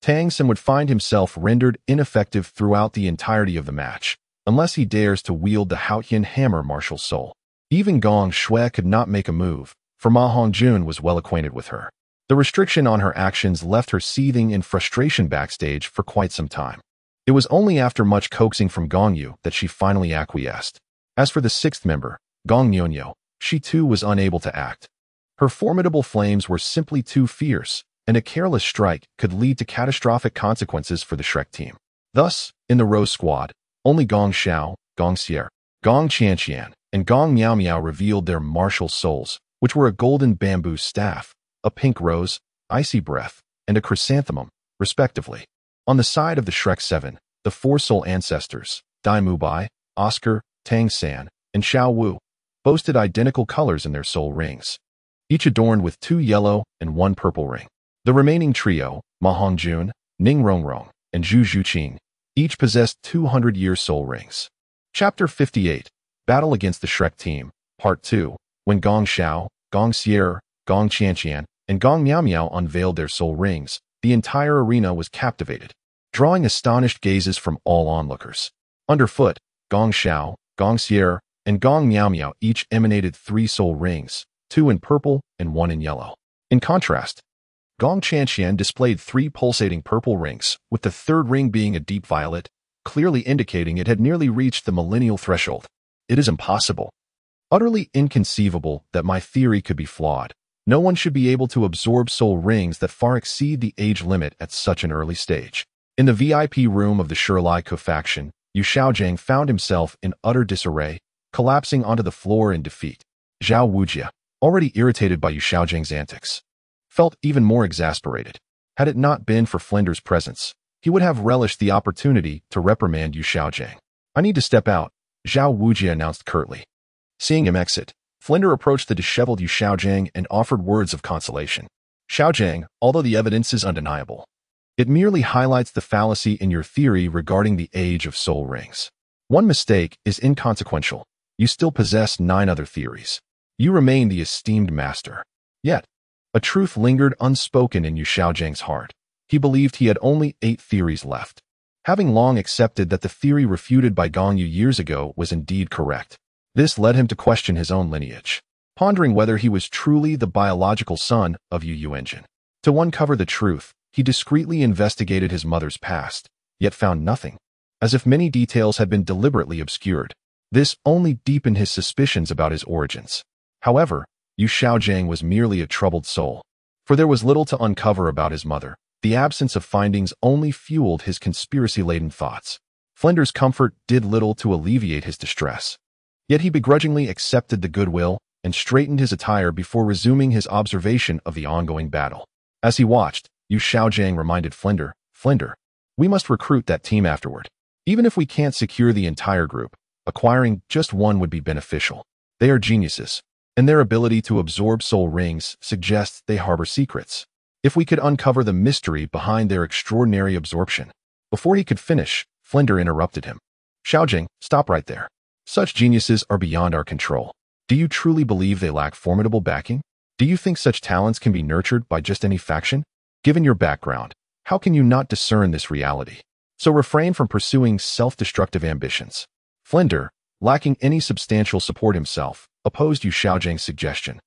Tang San would find himself rendered ineffective throughout the entirety of the match, unless he dares to wield the Haotian hammer martial soul. Even Gong Shui could not make a move, for Ma Hongjun was well acquainted with her. The restriction on her actions left her seething in frustration backstage for quite some time. It was only after much coaxing from Gong Yu that she finally acquiesced. As for the 6th member, Gong Nyonyo, she too was unable to act. Her formidable flames were simply too fierce, and a careless strike could lead to catastrophic consequences for the Shrek team. Thus, in the Rose Squad, only Gong Xiao, Gong Sierra, Gong Chanshan, and Gong Miao Miao revealed their martial souls, which were a golden bamboo staff, a pink rose, icy breath, and a chrysanthemum, respectively. On the side of the Shrek 7, the 4 soul ancestors, Dai Mubai, Oscar, Tang San, and Xiao Wu, boasted identical colors in their soul rings, each adorned with 2 yellow and 1 purple ring. The remaining trio, Ma Hongjun, Ning Rongrong, and Zhu Zhuqing, each possessed 200-year soul rings. Chapter 58, Battle Against the Shrek Team, Part 2, when Gong Xiao, Gong Sierra, Gong Chanshan, and Gong Miao Miao unveiled their soul rings, the entire arena was captivated, drawing astonished gazes from all onlookers. Underfoot, Gong Xiao, Gong Sierra, and Gong Miao Miao each emanated 3 soul rings, 2 in purple and 1 in yellow. In contrast, Gong Chanshan displayed 3 pulsating purple rings, with the 3rd ring being a deep violet, clearly indicating it had nearly reached the millennial threshold. It is impossible, utterly inconceivable, that my theory could be flawed. No one should be able to absorb soul rings that far exceed the age limit at such an early stage. In the VIP room of the Shirlai co-faction, Yu Xiaojing found himself in utter disarray, collapsing onto the floor in defeat. Zhao Wujia, already irritated by Yu Xiaojing's antics, felt even more exasperated. Had it not been for Flinder's presence, he would have relished the opportunity to reprimand Yu Xiaojing. "I need to step out," Zhao Wujia announced curtly. Seeing him exit, Flinder approached the disheveled Yu Xiaojing and offered words of consolation. "Xiaojing, although the evidence is undeniable, it merely highlights the fallacy in your theory regarding the age of soul rings. One mistake is inconsequential. You still possess 9 other theories. You remain the esteemed master." Yet, a truth lingered unspoken in Yu Xiaojing's heart. He believed he had only 8 theories left. Having long accepted that the theory refuted by Gong Yu years ago was indeed correct, this led him to question his own lineage, pondering whether he was truly the biological son of Yu Engine. To uncover the truth, he discreetly investigated his mother's past, yet found nothing, as if many details had been deliberately obscured. This only deepened his suspicions about his origins. However, Yu Xiaojing was merely a troubled soul, for there was little to uncover about his mother. The absence of findings only fueled his conspiracy-laden thoughts. Flinder's comfort did little to alleviate his distress. Yet he begrudgingly accepted the goodwill and straightened his attire before resuming his observation of the ongoing battle. As he watched, Yu Xiaojing reminded Flinder, "Flinder, we must recruit that team afterward. Even if we can't secure the entire group, acquiring just one would be beneficial." They are geniuses, and their ability to absorb soul rings suggests they harbor secrets. If we could uncover the mystery behind their extraordinary absorption. Before he could finish, Flinder interrupted him. Xiaojing, stop right there. Such geniuses are beyond our control. Do you truly believe they lack formidable backing? Do you think such talents can be nurtured by just any faction? Given your background, how can you not discern this reality? So refrain from pursuing self-destructive ambitions. Flinder, lacking any substantial support himself, opposed Yu Xiaojing's suggestion,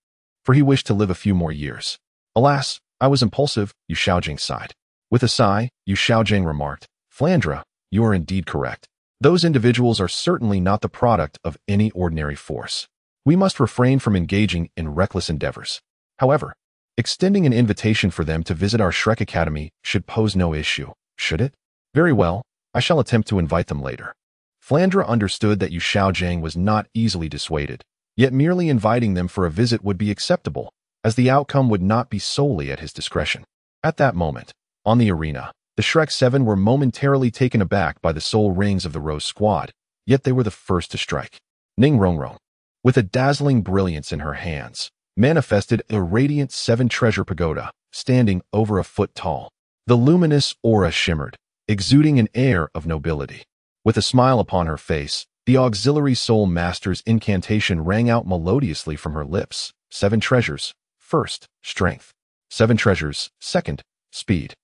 for he wished to live a few more years. Alas, I was impulsive, Yu Xiaojing sighed. With a sigh, Yu Xiaojing remarked, Flandra, you are indeed correct. Those individuals are certainly not the product of any ordinary force. We must refrain from engaging in reckless endeavors. However, extending an invitation for them to visit our Shrek Academy should pose no issue, should it? Very well, I shall attempt to invite them later. Flandra understood that Yu Xiaojing was not easily dissuaded, yet merely inviting them for a visit would be acceptable, as the outcome would not be solely at his discretion. At that moment, on the arena, the Shrek 7 were momentarily taken aback by the soul rings of the Rose Squad, yet they were the first to strike. Ning Rongrong, with a dazzling brilliance in her hands, manifested a radiant 7-treasure pagoda, standing over a foot tall. The luminous aura shimmered, exuding an air of nobility. With a smile upon her face, the auxiliary soul master's incantation rang out melodiously from her lips. 7 treasures. First, strength. 7 treasures. Second, speed.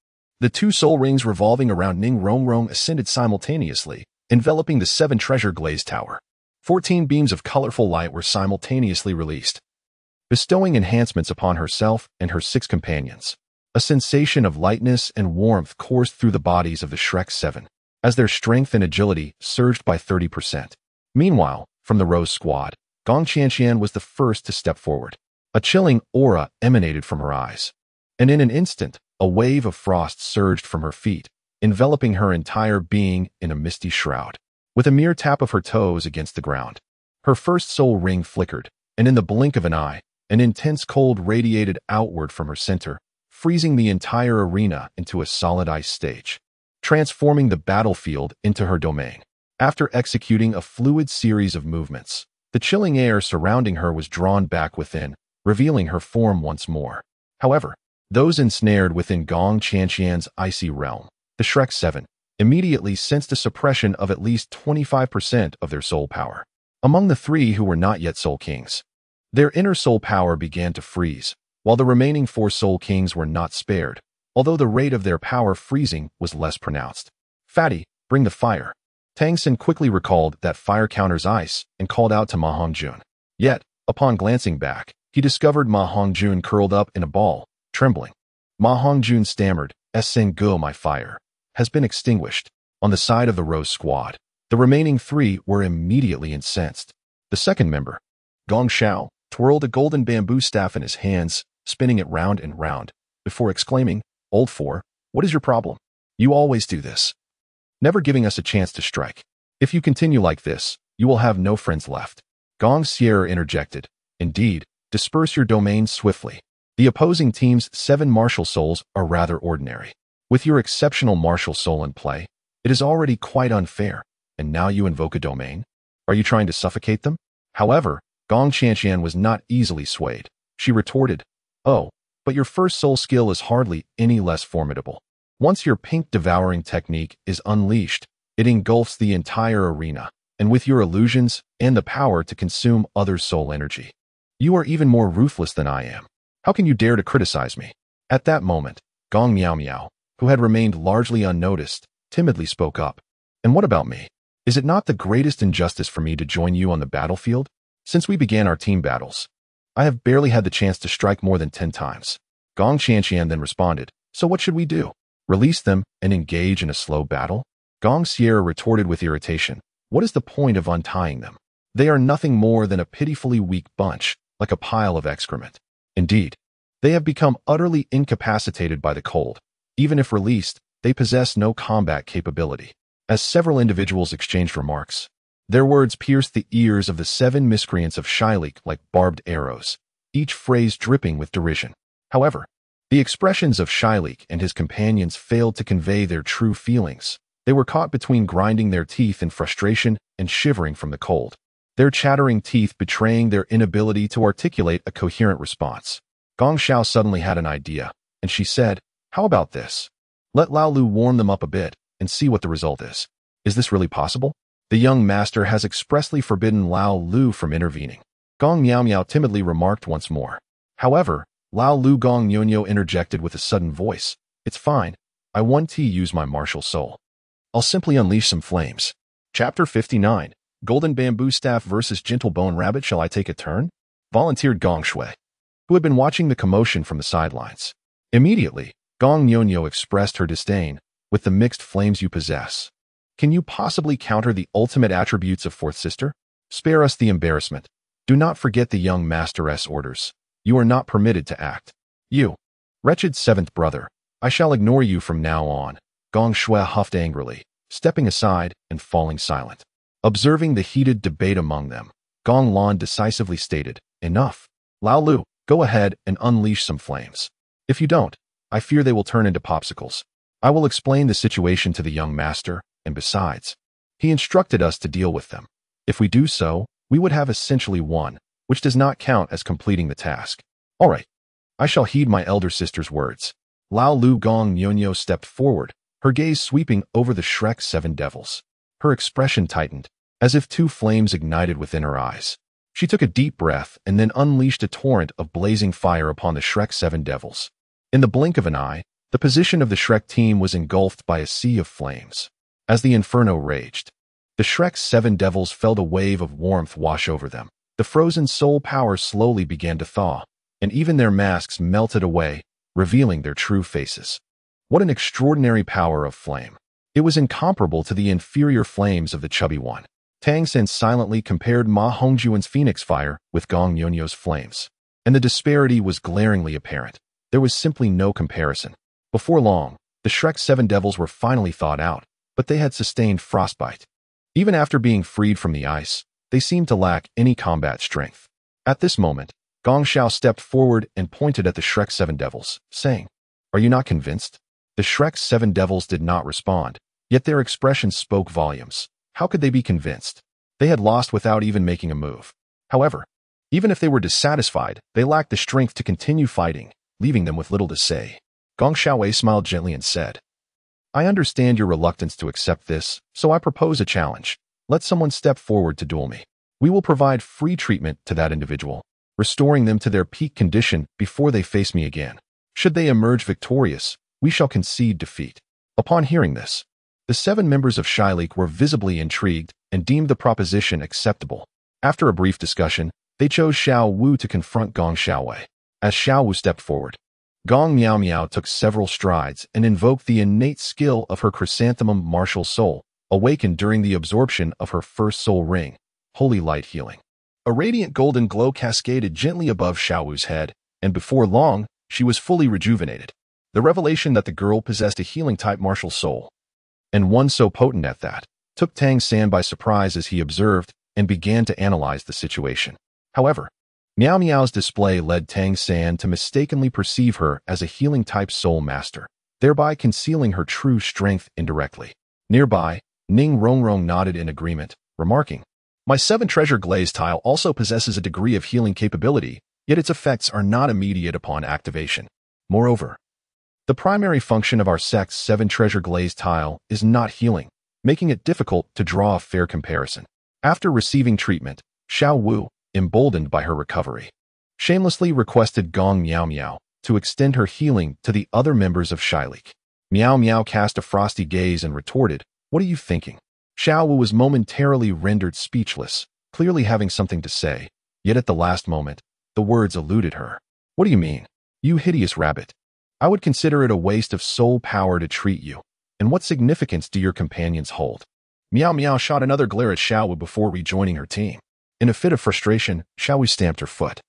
The 2 soul rings revolving around Ning Rongrong ascended simultaneously, enveloping the 7-treasure glazed tower. 14 beams of colorful light were simultaneously released, bestowing enhancements upon herself and her 6 companions. A sensation of lightness and warmth coursed through the bodies of the Shrek 7, as their strength and agility surged by 30%. Meanwhile, from the Rose Squad, Gong Qianqian was the first to step forward. A chilling aura emanated from her eyes, and in an instant, a wave of frost surged from her feet, enveloping her entire being in a misty shroud. With a mere tap of her toes against the ground, her first soul ring flickered, and in the blink of an eye, an intense cold radiated outward from her center, freezing the entire arena into a solid ice stage, transforming the battlefield into her domain. After executing a fluid series of movements, the chilling air surrounding her was drawn back within, revealing her form once more. However, those ensnared within Gong Qianqian's icy realm, the Shrek 7, immediately sensed a suppression of at least 25% of their soul power. Among the 3 who were not yet soul kings, their inner soul power began to freeze, while the remaining 4 soul kings were not spared, although the rate of their power freezing was less pronounced. Fatty, bring the fire. Tang San quickly recalled that fire counters ice and called out to Ma Hongjun. Yet, upon glancing back, he discovered Ma Hongjun curled up in a ball, trembling. Ma Hongjun stammered, Go, my fire has been extinguished. On the side of the Rose Squad, the remaining 3 were immediately incensed. The second member, Gong Xiao, twirled a golden bamboo staff in his hands, spinning it round and round, before exclaiming, Old 4, what is your problem? You always do this, never giving us a chance to strike. If you continue like this, you will have no friends left. Gong Sierra interjected, Indeed, disperse your domain swiftly. The opposing team's 7 martial souls are rather ordinary. With your exceptional martial soul in play, it is already quite unfair, and now you invoke a domain? Are you trying to suffocate them? However, Gong Qianqian was not easily swayed. She retorted, Oh, but your first soul skill is hardly any less formidable. Once your pink devouring technique is unleashed, it engulfs the entire arena, and with your illusions and the power to consume others' soul energy, you are even more ruthless than I am. How can you dare to criticize me? At that moment, Gong Miao Miao, who had remained largely unnoticed, timidly spoke up. And what about me? Is it not the greatest injustice for me to join you on the battlefield? Since we began our team battles, I have barely had the chance to strike more than 10 times. Gong Qianqian then responded, So what should we do? Release them and engage in a slow battle? Gong Sierra retorted with irritation, What is the point of untying them? They are nothing more than a pitifully weak bunch, like a pile of excrement. Indeed, they have become utterly incapacitated by the cold. Even if released, they possess no combat capability. As several individuals exchanged remarks, their words pierced the ears of the 7 miscreants of Shyleek like barbed arrows, each phrase dripping with derision. However, the expressions of Shyleek and his companions failed to convey their true feelings. They were caught between grinding their teeth in frustration and shivering from the cold. their chattering teeth betraying their inability to articulate a coherent response. Gong Xiao suddenly had an idea, and she said, "How about this? Let Lao Lu warm them up a bit and see what the result is. Is this really possible?" The young master has expressly forbidden Lao Lu from intervening. Gong Miao Miao timidly remarked once more. However, Lao Lu Gong Nyonyo interjected with a sudden voice. "It's fine. I want to use my martial soul. I'll simply unleash some flames." Chapter 59. Golden Bamboo Staff versus Gentle Bone Rabbit. Shall I take a turn? Volunteered Gong Shui, who had been watching the commotion from the sidelines. Immediately, Gong Nyonyo expressed her disdain. "With the mixed flames you possess, can you possibly counter the ultimate attributes of Fourth Sister? Spare us the embarrassment. Do not forget the young masteress' orders. You are not permitted to act. You, wretched seventh brother, I shall ignore you from now on." Gong Shui huffed angrily, stepping aside and falling silent. Observing the heated debate among them, Gong Lan decisively stated, "Enough. Lao Lu, go ahead and unleash some flames. If you don't, I fear they will turn into popsicles. I will explain the situation to the young master, and besides, he instructed us to deal with them. If we do so, we would have essentially won, which does not count as completing the task. All right, I shall heed my elder sister's words." Lao Lu Gong Nyonyo stepped forward, her gaze sweeping over the Shrek Seven Devils. Her expression tightened, as if two flames ignited within her eyes. She took a deep breath and then unleashed a torrent of blazing fire upon the Shrek Seven Devils. In the blink of an eye, the position of the Shrek team was engulfed by a sea of flames. As the inferno raged, the Shrek Seven Devils felt a wave of warmth wash over them. The frozen soul power slowly began to thaw, and even their masks melted away, revealing their true faces. What an extraordinary power of flame! It was incomparable to the inferior flames of the chubby one. Tang San silently compared Ma Hongjuan's phoenix fire with Gong Nyonyo's flames, and the disparity was glaringly apparent. There was simply no comparison. Before long, the Shrek Seven Devils were finally thawed out, but they had sustained frostbite. Even after being freed from the ice, they seemed to lack any combat strength. At this moment, Gong Xiao stepped forward and pointed at the Shrek Seven Devils, saying, "Are you not convinced?" The Shrek Seven Devils did not respond, yet their expressions spoke volumes. How could they be convinced? They had lost without even making a move. However, even if they were dissatisfied, they lacked the strength to continue fighting, leaving them with little to say. Gong Xiaowei smiled gently and said, "I understand your reluctance to accept this, so I propose a challenge. Let someone step forward to duel me. We will provide free treatment to that individual, restoring them to their peak condition before they face me again. Should they emerge victorious, we shall concede defeat." Upon hearing this, the 7 members of Shilik were visibly intrigued and deemed the proposition acceptable. After a brief discussion, they chose Xiao Wu to confront Gong Xiaowei. As Xiao Wu stepped forward, Gong Miao Miao took several strides and invoked the innate skill of her chrysanthemum martial soul, awakened during the absorption of her first soul ring, Holy Light Healing. A radiant golden glow cascaded gently above Xiao Wu's head, and before long, she was fully rejuvenated. The revelation that the girl possessed a healing-type martial soul, and one so potent at that, took Tang San by surprise as he observed and began to analyze the situation. However, Miao Miao's display led Tang San to mistakenly perceive her as a healing-type soul master, thereby concealing her true strength indirectly. Nearby, Ning Rongrong nodded in agreement, remarking, "My 7 treasure glaze tile also possesses a degree of healing capability, yet its effects are not immediate upon activation. Moreover, the primary function of our sect's 7 treasure glaze tile is not healing, making it difficult to draw a fair comparison." After receiving treatment, Xiao Wu, emboldened by her recovery, shamelessly requested Gong Miao Miao to extend her healing to the other members of Shilik. Miao Miao cast a frosty gaze and retorted, "What are you thinking?" Xiao Wu was momentarily rendered speechless, clearly having something to say, yet at the last moment, the words eluded her. "What do you mean? You hideous rabbit. I would consider it a waste of soul power to treat you. And what significance do your companions hold?" Miao Miao shot another glare at Xiao Wu before rejoining her team. In a fit of frustration, Xiao Wu stamped her foot,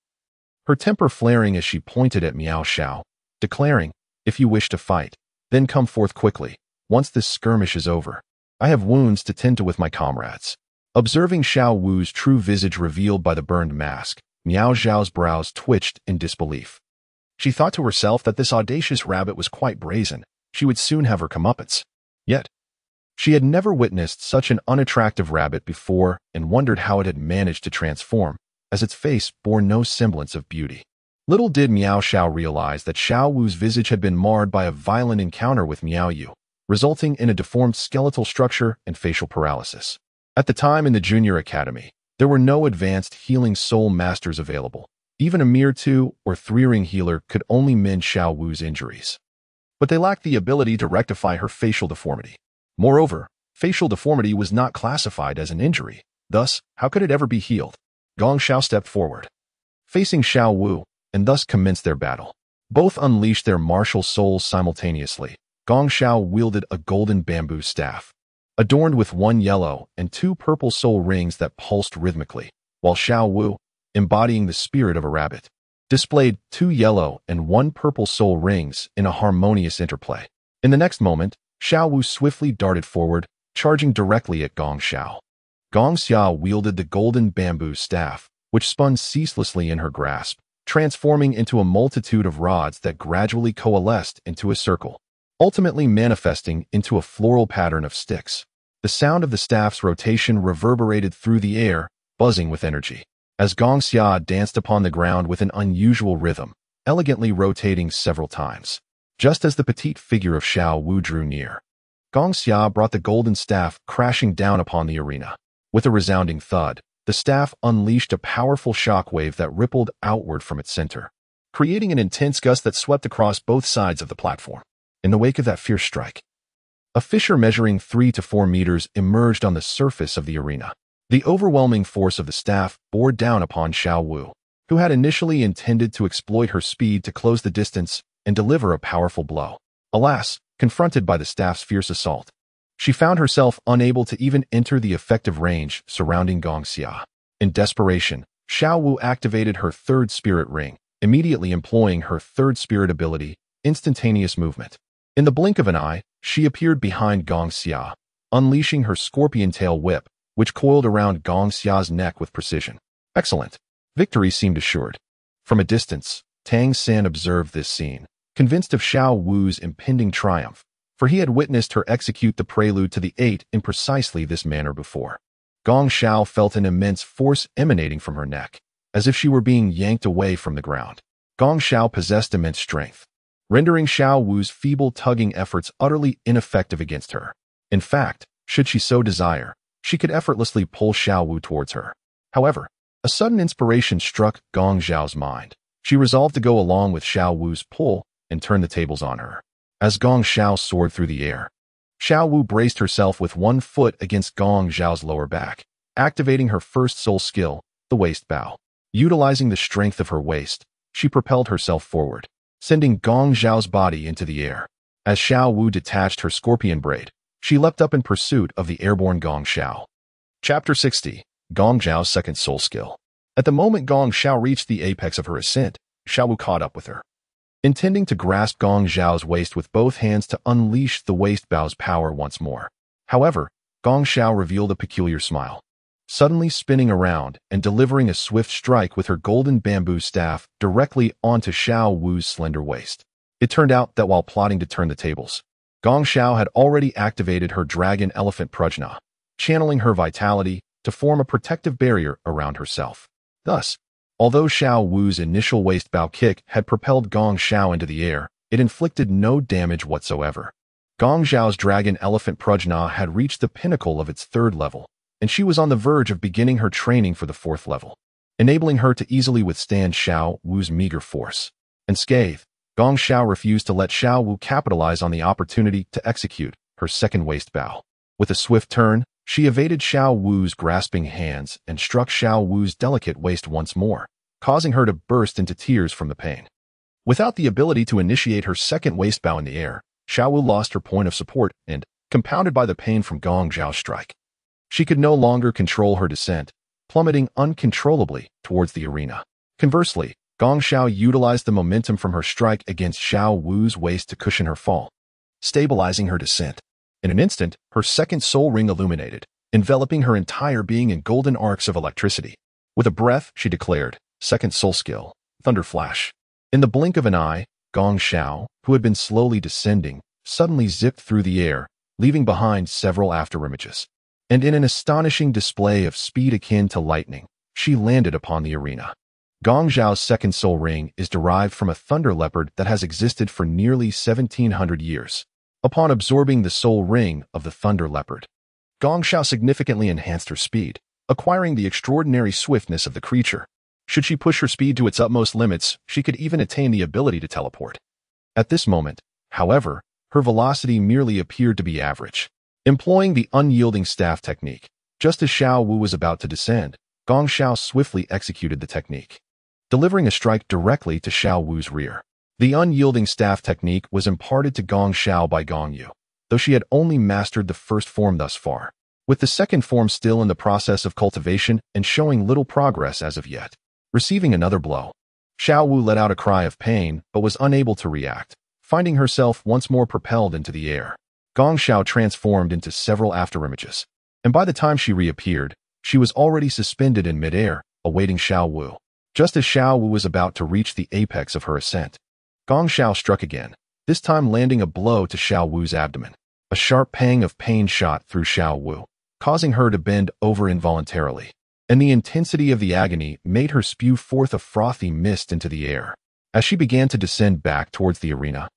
her temper flaring as she pointed at Miao Xiao, declaring, "If you wish to fight, then come forth quickly. Once this skirmish is over, I have wounds to tend to with my comrades." Observing Xiao Wu's true visage revealed by the burned mask, Miao Xiao's brows twitched in disbelief. She thought to herself that this audacious rabbit was quite brazen. She would soon have her comeuppance. Yet, She had never witnessed such an unattractive rabbit before and wondered how it had managed to transform, as its face bore no semblance of beauty. Little did Miao Xiao realize that Xiao Wu's visage had been marred by a violent encounter with Miao Yu, resulting in a deformed skeletal structure and facial paralysis. At the time in the junior academy, there were no advanced healing soul masters available. Even a mere 2 or 3 ring healer could only mend Xiao Wu's injuries. But they lacked the ability to rectify her facial deformity. Moreover, facial deformity was not classified as an injury. Thus, how could it ever be healed? Gong Xiao stepped forward, facing Xiao Wu, and thus commenced their battle. Both unleashed their martial souls simultaneously. Gong Xiao wielded a golden bamboo staff, adorned with 1 yellow and 2 purple soul rings that pulsed rhythmically, while Xiao Wu, embodying the spirit of a rabbit, displayed 2 yellow and 1 purple soul rings in a harmonious interplay. In the next moment, Xiao Wu swiftly darted forward, charging directly at Gong Xiao. Gong Xiao wielded the golden bamboo staff, which spun ceaselessly in her grasp, transforming into a multitude of rods that gradually coalesced into a circle, ultimately manifesting into a floral pattern of sticks. The sound of the staff's rotation reverberated through the air, buzzing with energy, as Gong Xiao danced upon the ground with an unusual rhythm, elegantly rotating several times. Just as the petite figure of Xiao Wu drew near, Gong Xiao brought the golden staff crashing down upon the arena. With a resounding thud, the staff unleashed a powerful shockwave that rippled outward from its center, creating an intense gust that swept across both sides of the platform. In the wake of that fierce strike, a fissure measuring 3 to 4 meters emerged on the surface of the arena. The overwhelming force of the staff bore down upon Xiao Wu, who had initially intended to exploit her speed to close the distance and deliver a powerful blow. Alas, confronted by the staff's fierce assault, she found herself unable to even enter the effective range surrounding Gong Xiao. In desperation, Xiao Wu activated her 3rd spirit ring, immediately employing her 3rd spirit ability, instantaneous movement. In the blink of an eye, she appeared behind Gong Xiao, unleashing her scorpion tail whip, which coiled around Gong Xiao's neck with precision. Excellent. Victory seemed assured. From a distance, Tang San observed this scene, convinced of Xiao Wu's impending triumph, for he had witnessed her execute the prelude to the 8 in precisely this manner before. Gong Xiao felt an immense force emanating from her neck, as if she were being yanked away from the ground. Gong Xiao possessed immense strength, rendering Xiao Wu's feeble tugging efforts utterly ineffective against her. In fact, should she so desire, she could effortlessly pull Xiao Wu towards her. However, a sudden inspiration struck Gong Xiao's mind. She resolved to go along with Xiao Wu's pull and turn the tables on her. As Gong Xiao soared through the air, Xiao Wu braced herself with 1 foot against Gong Xiao's lower back, activating her 1st soul skill, the waist bow. Utilizing the strength of her waist, she propelled herself forward, sending Gong Xiao's body into the air. As Xiao Wu detached her scorpion braid, she leapt up in pursuit of the airborne Gong Xiao. Chapter 60. Gong Xiao's 2nd soul skill. At the moment Gong Xiao reached the apex of her ascent, Xiao Wu caught up with her, intending to grasp Gong Xiao's waist with both hands to unleash the waist bow's power once more. However, Gong Xiao revealed a peculiar smile, suddenly spinning around and delivering a swift strike with her golden bamboo staff directly onto Xiao Wu's slender waist. It turned out that while plotting to turn the tables, Gong Xiao had already activated her dragon elephant prajna, channeling her vitality to form a protective barrier around herself. Thus, although Xiao Wu's initial waist bow kick had propelled Gong Xiao into the air, it inflicted no damage whatsoever. Gong Xiao's dragon elephant prajna had reached the pinnacle of its 3rd level, and she was on the verge of beginning her training for the 4th level, enabling her to easily withstand Xiao Wu's meager force. Unscathed, Gong Xiao refused to let Xiao Wu capitalize on the opportunity to execute her 2nd waist bow. With a swift turn, she evaded Xiao Wu's grasping hands and struck Xiao Wu's delicate waist once more, causing her to burst into tears from the pain. Without the ability to initiate her 2nd waist bow in the air, Xiao Wu lost her point of support and, compounded by the pain from Gong Xiao's strike, she could no longer control her descent, plummeting uncontrollably towards the arena. Conversely, Gong Xiao utilized the momentum from her strike against Xiao Wu's waist to cushion her fall, stabilizing her descent. In an instant, her 2nd soul ring illuminated, enveloping her entire being in golden arcs of electricity. With a breath, she declared, 2nd soul skill, Thunder Flash. In the blink of an eye, Gong Xiao, who had been slowly descending, suddenly zipped through the air, leaving behind several afterimages. And in an astonishing display of speed akin to lightning, she landed upon the arena. Gong Xiao's second soul ring is derived from a thunder leopard that has existed for nearly 1,700 years. Upon absorbing the soul ring of the thunder leopard, Gong Xiao significantly enhanced her speed, acquiring the extraordinary swiftness of the creature. Should she push her speed to its utmost limits, she could even attain the ability to teleport. At this moment, however, her velocity merely appeared to be average. Employing the unyielding staff technique, just as Xiao Wu was about to descend, Gong Xiao swiftly executed the technique, delivering a strike directly to Xiao Wu's rear. The unyielding staff technique was imparted to Gong Xiao by Gong Yu, though she had only mastered the first form thus far, with the second form still in the process of cultivation and showing little progress as of yet. Receiving another blow, Xiao Wu let out a cry of pain but was unable to react, finding herself once more propelled into the air. Gong Xiao transformed into several afterimages, and by the time she reappeared, she was already suspended in midair, awaiting Xiao Wu. Just as Xiao Wu was about to reach the apex of her ascent, Gong Xiao struck again, this time landing a blow to Xiao Wu's abdomen. A sharp pang of pain shot through Xiao Wu, causing her to bend over involuntarily, and the intensity of the agony made her spew forth a frothy mist into the air. As she began to descend back towards the arena,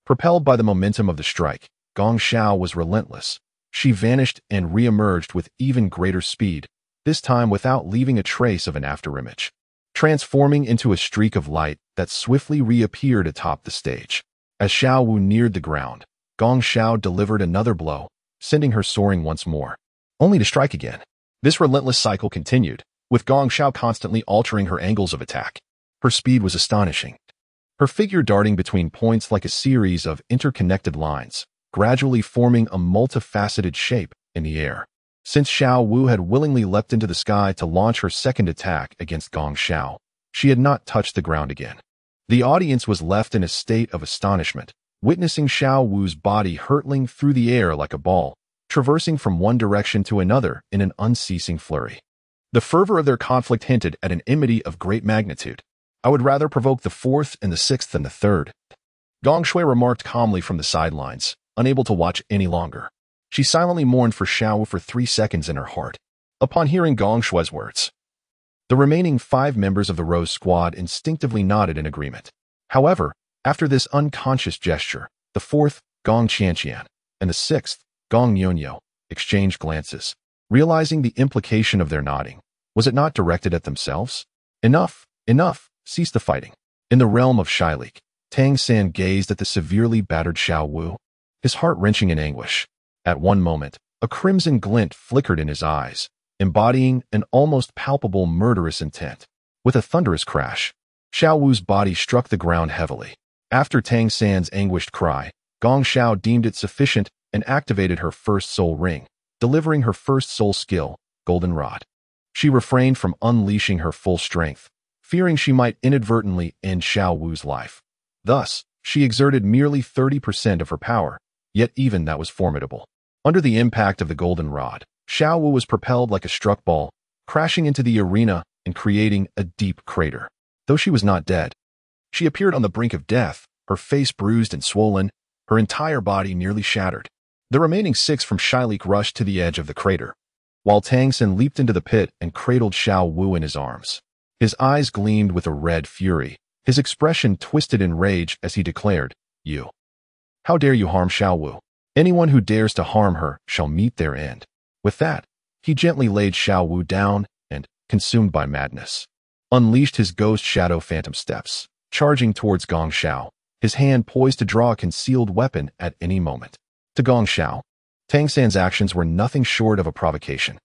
propelled by the momentum of the strike, Gong Xiao was relentless. She vanished and re-emerged with even greater speed, this time without leaving a trace of an afterimage, transforming into a streak of light that swiftly reappeared atop the stage. As Xiao Wu neared the ground, Gong Xiao delivered another blow, sending her soaring once more, only to strike again. This relentless cycle continued, with Gong Xiao constantly altering her angles of attack. Her speed was astonishing, her figure darting between points like a series of interconnected lines, gradually forming a multifaceted shape in the air. Since Xiao Wu had willingly leapt into the sky to launch her second attack against Gong Xiao, she had not touched the ground again. The audience was left in a state of astonishment, witnessing Xiao Wu's body hurtling through the air like a ball, traversing from one direction to another in an unceasing flurry. The fervor of their conflict hinted at an enmity of great magnitude. "I would rather provoke the fourth and the sixth than the third," Gong Shui remarked calmly from the sidelines, unable to watch any longer. She silently mourned for Xiao Wu for 3 seconds in her heart. Upon hearing Gong Shui's words, the remaining 5 members of the Rose Squad instinctively nodded in agreement. However, after this unconscious gesture, the 4th, Gong Qianqian, and the 6th, Gong Yunyo, exchanged glances, realizing the implication of their nodding. Was it not directed at themselves? Enough, enough, cease the fighting. In the realm of Shilik, Tang San gazed at the severely battered Xiao Wu, his heart wrenching in anguish. At one moment, a crimson glint flickered in his eyes, embodying an almost palpable murderous intent. With a thunderous crash, Xiao Wu's body struck the ground heavily. After Tang San's anguished cry, Gong Xiao deemed it sufficient and activated her first soul ring, delivering her first soul skill, Golden Rod. She refrained from unleashing her full strength, fearing she might inadvertently end Xiao Wu's life. Thus, she exerted merely 30% of her power, yet even that was formidable. Under the impact of the Golden Rod, Xiao Wu was propelled like a struck ball, crashing into the arena and creating a deep crater. Though she was not dead, she appeared on the brink of death, her face bruised and swollen, her entire body nearly shattered. The remaining 6 from Shilik rushed to the edge of the crater, while Tang San leaped into the pit and cradled Xiao Wu in his arms. His eyes gleamed with a red fury, his expression twisted in rage as he declared, "You! How dare you harm Xiao Wu? Anyone who dares to harm her shall meet their end." With that, he gently laid Xiao Wu down and, consumed by madness, unleashed his ghost shadow phantom steps, charging towards Gong Xiao, his hand poised to draw a concealed weapon at any moment. To Gong Xiao, Tang San's actions were nothing short of a provocation.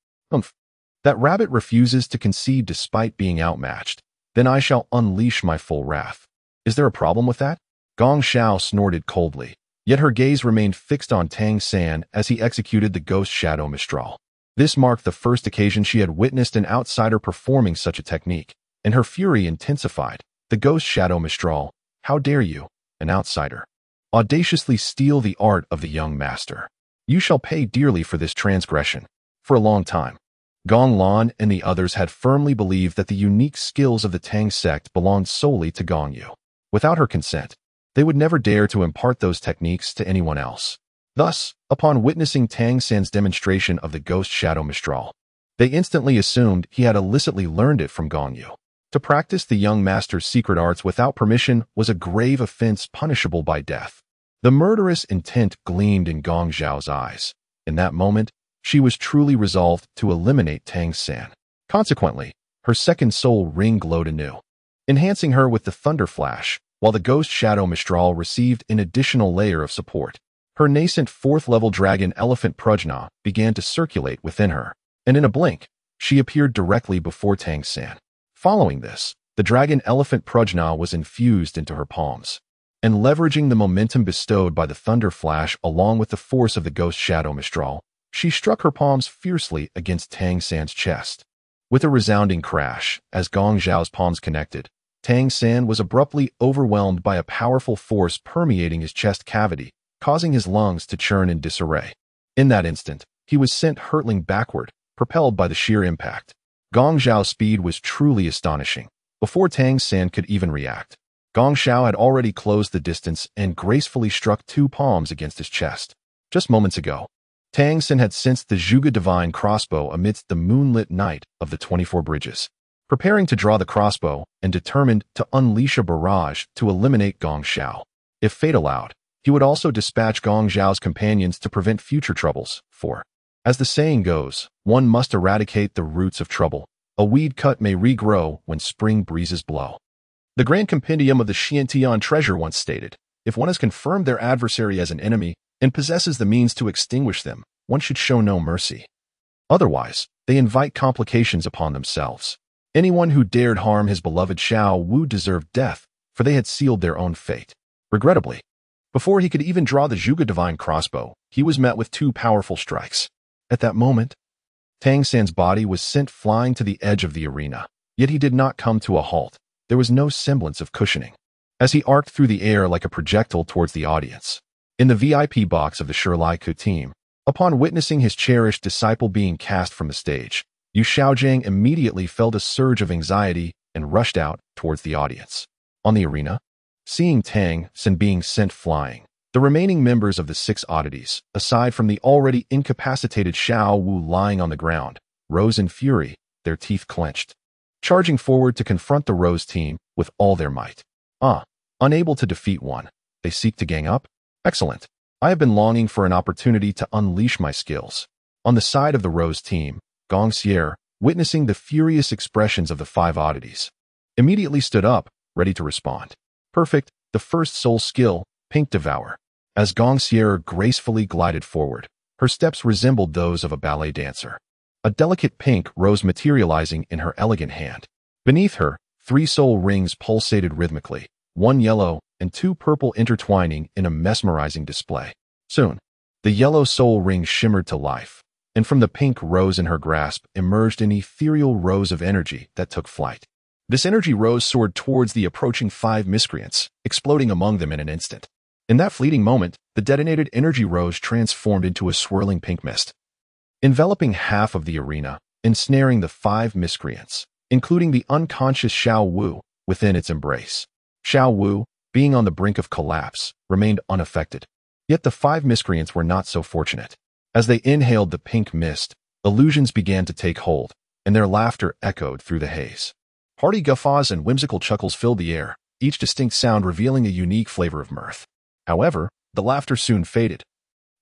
That rabbit refuses to concede despite being outmatched. Then I shall unleash my full wrath. Is there a problem with that? Gong Xiao snorted coldly, yet her gaze remained fixed on Tang San as he executed the ghost shadow Mistral. This marked the first occasion she had witnessed an outsider performing such a technique, and her fury intensified. The ghost shadow Mistral, how dare you, an outsider, audaciously steal the art of the young master. You shall pay dearly for this transgression. For a long time, Gong Lan and the others had firmly believed that the unique skills of the Tang sect belonged solely to Gong Yu. Without her consent, they would never dare to impart those techniques to anyone else. Thus, upon witnessing Tang San's demonstration of the ghost shadow mistral, they instantly assumed he had illicitly learned it from Gong Yu. To practice the young master's secret arts without permission was a grave offense punishable by death. The murderous intent gleamed in Gong Xiao's eyes. In that moment, she was truly resolved to eliminate Tang San. Consequently, her second soul ring glowed anew, enhancing her with the thunder flash, while the ghost shadow mistral received an additional layer of support. Her nascent fourth-level dragon elephant prajna began to circulate within her, and in a blink, she appeared directly before Tang San. Following this, the dragon elephant prajna was infused into her palms, and leveraging the momentum bestowed by the thunder flash along with the force of the ghost shadow mistral, she struck her palms fiercely against Tang San's chest. With a resounding crash, as Gong Xiao's palms connected, Tang San was abruptly overwhelmed by a powerful force permeating his chest cavity, causing his lungs to churn in disarray. In that instant, he was sent hurtling backward, propelled by the sheer impact. Gong Xiao's speed was truly astonishing. Before Tang San could even react, Gong Xiao had already closed the distance and gracefully struck two palms against his chest. Just moments ago, Tang San had sensed the Zhuge divine crossbow amidst the moonlit night of the 24 bridges, preparing to draw the crossbow and determined to unleash a barrage to eliminate Gong Xiao. If fate allowed, he would also dispatch Gong Xiao's companions to prevent future troubles, for, as the saying goes, one must eradicate the roots of trouble. A weed cut may regrow when spring breezes blow. The Grand Compendium of the Xiantian Treasure once stated, if one has confirmed their adversary as an enemy and possesses the means to extinguish them, one should show no mercy. Otherwise, they invite complications upon themselves. Anyone who dared harm his beloved Xiao Wu deserved death, for they had sealed their own fate. Regrettably, before he could even draw the Zhuge divine crossbow, he was met with two powerful strikes. At that moment, Tang San's body was sent flying to the edge of the arena, yet he did not come to a halt. There was no semblance of cushioning, as he arced through the air like a projectile towards the audience. In the VIP box of the Shirlai Ku team, upon witnessing his cherished disciple being cast from the stage, Yu Xiaojiang immediately felt a surge of anxiety and rushed out towards the audience. On the arena, seeing Tang San being sent flying, the remaining members of the six oddities, aside from the already incapacitated Xiao Wu lying on the ground, rose in fury, their teeth clenched, charging forward to confront the Rose team with all their might. Unable to defeat one, they seek to gang up? Excellent. I have been longing for an opportunity to unleash my skills. On the side of the Rose team, Gong Xier, witnessing the furious expressions of the five oddities, immediately stood up, ready to respond. Perfect, the first soul skill, Pink Devour. As Gong Xier gracefully glided forward, her steps resembled those of a ballet dancer. A delicate pink rose materializing in her elegant hand. Beneath her, 3 soul rings pulsated rhythmically, 1 yellow and 2 purple intertwining in a mesmerizing display. Soon, the yellow soul ring shimmered to life, and from the pink rose in her grasp emerged an ethereal rose of energy that took flight. This energy rose soared towards the approaching 5 miscreants, exploding among them in an instant. In that fleeting moment, the detonated energy rose transformed into a swirling pink mist, enveloping half of the arena, ensnaring the 5 miscreants, including the unconscious Xiao Wu, within its embrace. Xiao Wu, being on the brink of collapse, remained unaffected. Yet the 5 miscreants were not so fortunate. As they inhaled the pink mist, illusions began to take hold, and their laughter echoed through the haze. Hearty guffaws and whimsical chuckles filled the air, each distinct sound revealing a unique flavor of mirth. However, the laughter soon faded,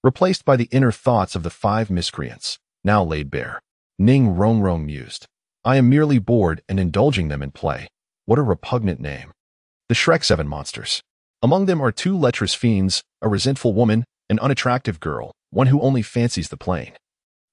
replaced by the inner thoughts of the 5 miscreants, now laid bare. Ning Rongrong mused, I am merely bored and indulging them in play. What a repugnant name. The Shrek 7 monsters. Among them are 2 lecherous fiends, a resentful woman, an unattractive girl, one who only fancies the plain,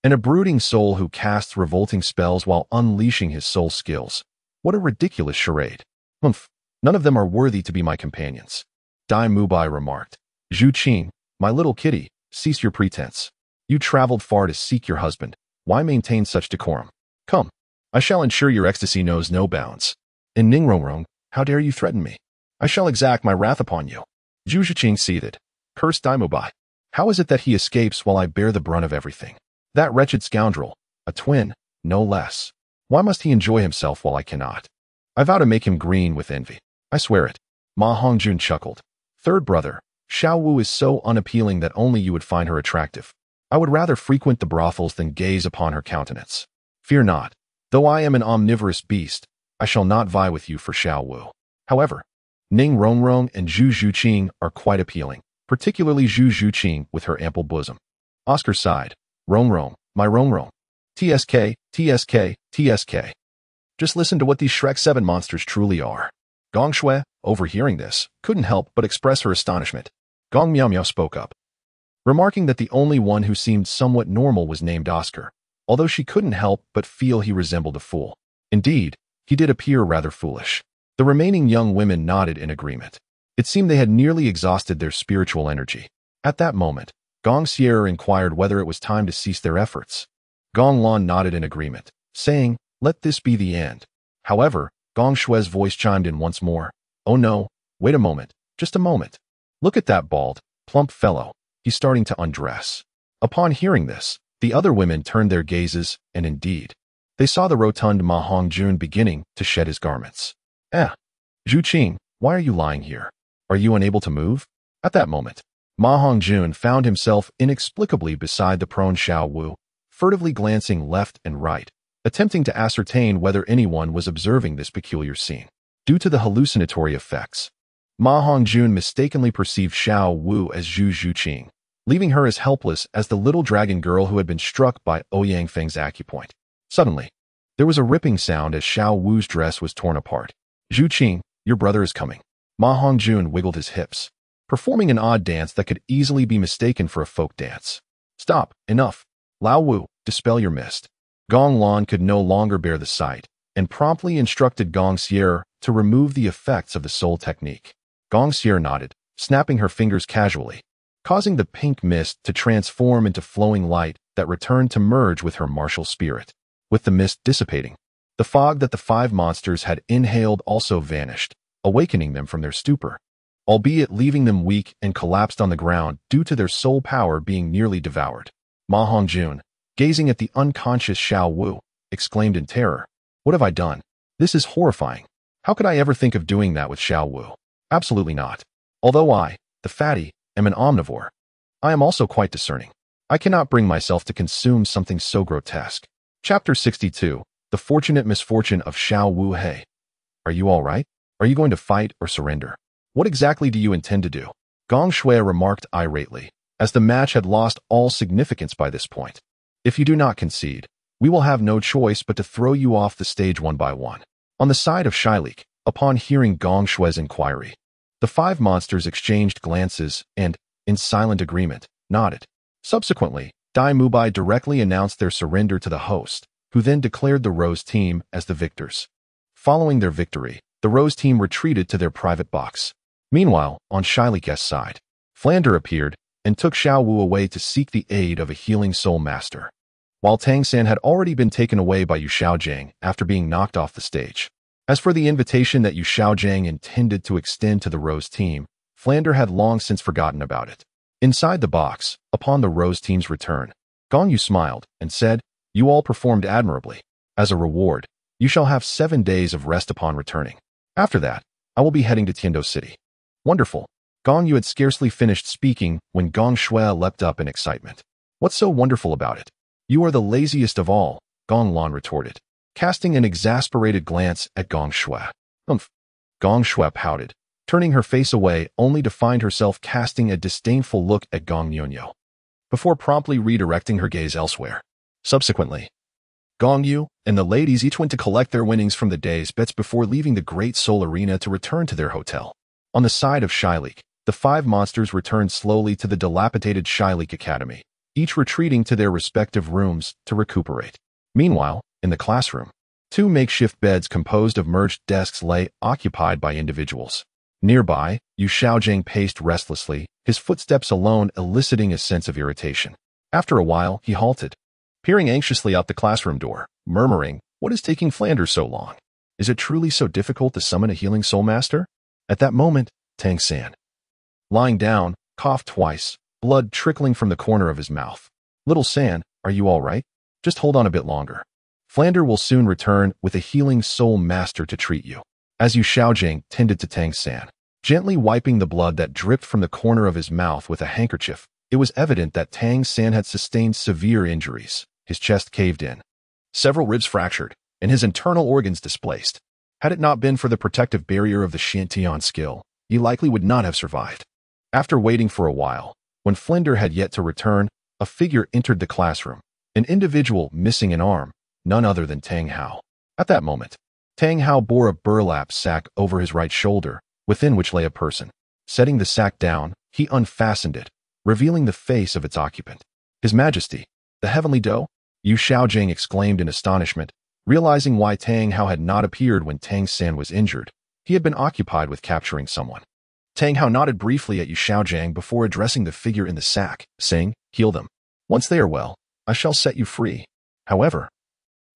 and a brooding soul who casts revolting spells while unleashing his soul skills. What a ridiculous charade. Humph, none of them are worthy to be my companions. Dai Mubai remarked. Zhu Qing, my little kitty, cease your pretense. You traveled far to seek your husband. Why maintain such decorum? Come, I shall ensure your ecstasy knows no bounds. And Ningrongrong, how dare you threaten me? I shall exact my wrath upon you. Zhu Zhiqing seethed. Curse Dai Mubai. How is it that he escapes while I bear the brunt of everything? That wretched scoundrel, a twin, no less. Why must he enjoy himself while I cannot? I vow to make him green with envy. I swear it. Ma Hongjun chuckled. Third brother, Xiao Wu is so unappealing that only you would find her attractive. I would rather frequent the brothels than gaze upon her countenance. Fear not. Though I am an omnivorous beast, I shall not vie with you for Xiao Wu. However, Ning Rongrong and Zhu Zhuqing are quite appealing, particularly Zhu Zhuqing with her ample bosom. Oscar sighed. Rongrong, my Rongrong. TSK, TSK, TSK. Just listen to what these Shrek 7 monsters truly are. Gong Shui, overhearing this, couldn't help but express her astonishment. Gong Miao Miao spoke up, remarking that the only one who seemed somewhat normal was named Oscar, although she couldn't help but feel he resembled a fool. Indeed, he did appear rather foolish. The remaining young women nodded in agreement. It seemed they had nearly exhausted their spiritual energy. At that moment, Gong Sierra inquired whether it was time to cease their efforts. Gong Lan nodded in agreement, saying, "Let this be the end." However, Gong Shui's voice chimed in once more. "Oh no, wait a moment, just a moment. Look at that bald, plump fellow. He's starting to undress." Upon hearing this, the other women turned their gazes, and indeed, they saw the rotund Ma Hongjun beginning to shed his garments. Zhu Qing, why are you lying here? Are you unable to move? At that moment, Ma Hongjun found himself inexplicably beside the prone Xiao Wu, furtively glancing left and right, attempting to ascertain whether anyone was observing this peculiar scene. Due to the hallucinatory effects, Ma Hongjun mistakenly perceived Xiao Wu as Zhu Zhuqing, leaving her as helpless as the little dragon girl who had been struck by Ouyang Feng's acupoint. Suddenly, there was a ripping sound as Xiao Wu's dress was torn apart. "Zhu Qing, your brother is coming." Ma Hongjun wiggled his hips, performing an odd dance that could easily be mistaken for a folk dance. "Stop, enough. Lao Wu, dispel your mist." Gong Lan could no longer bear the sight, and promptly instructed Gong Sierra to remove the effects of the soul technique. Gong Sierra nodded, snapping her fingers casually, causing the pink mist to transform into flowing light that returned to merge with her martial spirit. With the mist dissipating, the fog that the 5 monsters had inhaled also vanished, awakening them from their stupor, albeit leaving them weak and collapsed on the ground due to their soul power being nearly devoured. Ma Hongjun, gazing at the unconscious Xiao Wu, exclaimed in terror, "What have I done? This is horrifying. How could I ever think of doing that with Xiao Wu? Absolutely not. Although I, the fatty, am an omnivore, I am also quite discerning. I cannot bring myself to consume something so grotesque." Chapter 62, The Fortunate Misfortune of Xiao Wu. "Hey, are you all right? Are you going to fight or surrender? What exactly do you intend to do?" Gong Shui remarked irately, as the match had lost all significance by this point. "If you do not concede, we will have no choice but to throw you off the stage one by one." On the side of Shailik, upon hearing Gong Shui's inquiry, the 5 monsters exchanged glances and, in silent agreement, nodded. Subsequently, Dai Mubai directly announced their surrender to the host, who then declared the Rose team as the victors. Following their victory, the Rose team retreated to their private box. Meanwhile, on Shailik's side, Flander appeared and took Xiao Wu away to seek the aid of a healing soul master, while Tang San had already been taken away by Yu Xiaojiang after being knocked off the stage. As for the invitation that Yu Xiaojiang intended to extend to the Rose team, Flander had long since forgotten about it. Inside the box, upon the Rose team's return, Gong Yu smiled and said, "You all performed admirably. As a reward, you shall have 7 days of rest upon returning. After that, I will be heading to Tiando City." "Wonderful." Gong Yu had scarcely finished speaking when Gong Shui leapt up in excitement. "What's so wonderful about it?" "You are the laziest of all," Gong Lan retorted, casting an exasperated glance at Gong Shui. "Umph." Gong Shui pouted, turning her face away only to find herself casting a disdainful look at Gong Yunyo, before promptly redirecting her gaze elsewhere. Subsequently, Gong Yu and the ladies each went to collect their winnings from the day's bets before leaving the Great Soul Arena to return to their hotel. On the side of Shailik, the 5 monsters returned slowly to the dilapidated Shailik Academy, each retreating to their respective rooms to recuperate. Meanwhile, in the classroom, 2 makeshift beds composed of merged desks lay occupied by individuals. Nearby, Yu Xiaojiang paced restlessly, his footsteps alone eliciting a sense of irritation. After a while, he halted, peering anxiously out the classroom door, murmuring, "What is taking Flanders so long? Is it truly so difficult to summon a healing soul master?" At that moment, Tang San, lying down, coughed twice, blood trickling from the corner of his mouth. "Little San, are you all right? Just hold on a bit longer. Flander will soon return with a healing soul master to treat you." As Yu Xiaojiang tended to Tang San, Gently wiping the blood that dripped from the corner of his mouth with a handkerchief, it was evident that Tang San had sustained severe injuries. His chest caved in, several ribs fractured, and his internal organs displaced. Had it not been for the protective barrier of the Shantian skill, he likely would not have survived. After waiting for a while, when Flinder had yet to return, a figure entered the classroom, an individual missing an arm, none other than Tang Hao. At that moment, Tang Hao bore a burlap sack over his right shoulder, within which lay a person. Setting the sack down, he unfastened it, revealing the face of its occupant. His Majesty, the Heavenly Doe? Yu Xiaojing exclaimed in astonishment, realizing why Tang Hao had not appeared when Tang San was injured. He had been occupied with capturing someone. Tang Hao nodded briefly at Yu Xiaojing before addressing the figure in the sack, saying, "Heal them. Once they are well, I shall set you free." However,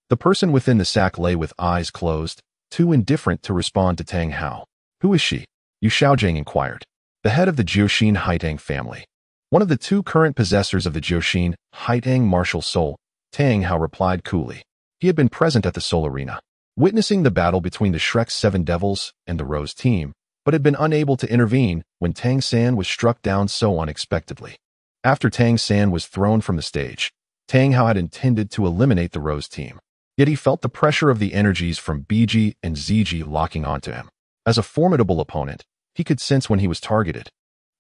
the person within the sack lay with eyes closed, too indifferent to respond to Tang Hao. "Who is she?" Yu Xiaojing inquired. "The head of the Jiuxin Haitang family. One of the two current possessors of the Jiuxin Haitang martial soul," Tang Hao replied coolly. He had been present at the Soul Arena, witnessing the battle between the Shrek's Seven Devils and the Rose team, but had been unable to intervene when Tang San was struck down so unexpectedly. After Tang San was thrown from the stage, Tang Hao had intended to eliminate the Rose team, yet he felt the pressure of the energies from BG and ZG locking onto him. As a formidable opponent, he could sense when he was targeted,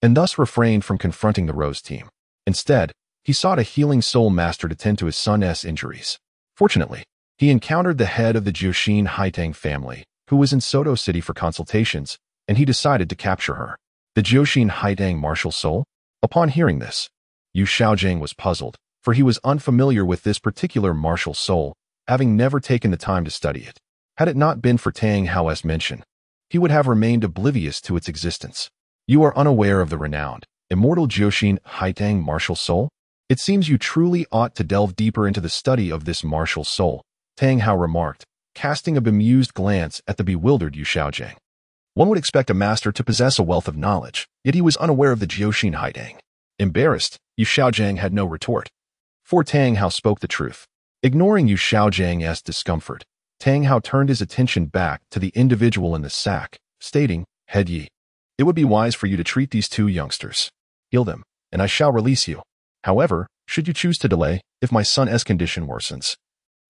and thus refrained from confronting the Rose team. Instead, he sought a healing soul master to tend to his son's injuries. Fortunately, he encountered the head of the Jiuxin Haitang family, who was in Soto City for consultations, and he decided to capture her. The Jiuxin Haitang martial soul? Upon hearing this, Yu Xiaojing was puzzled, for he was unfamiliar with this particular martial soul, having never taken the time to study it. Had it not been for Tang Hao's mention, he would have remained oblivious to its existence. "You are unaware of the renowned, immortal Jiuxin Haitang martial soul? It seems you truly ought to delve deeper into the study of this martial soul," Tang Hao remarked, casting a bemused glance at the bewildered Yu Xiaojing. One would expect a master to possess a wealth of knowledge, yet he was unaware of the Jiuxin Haitang. Embarrassed, Yu Xiaojing had no retort. For Tang Hao spoke the truth. Ignoring Yu Xiaojing's discomfort, Tang Hao turned his attention back to the individual in the sack, stating, "Head Yi, it would be wise for you to treat these two youngsters. Heal them, and I shall release you. However, should you choose to delay, if my son's condition worsens,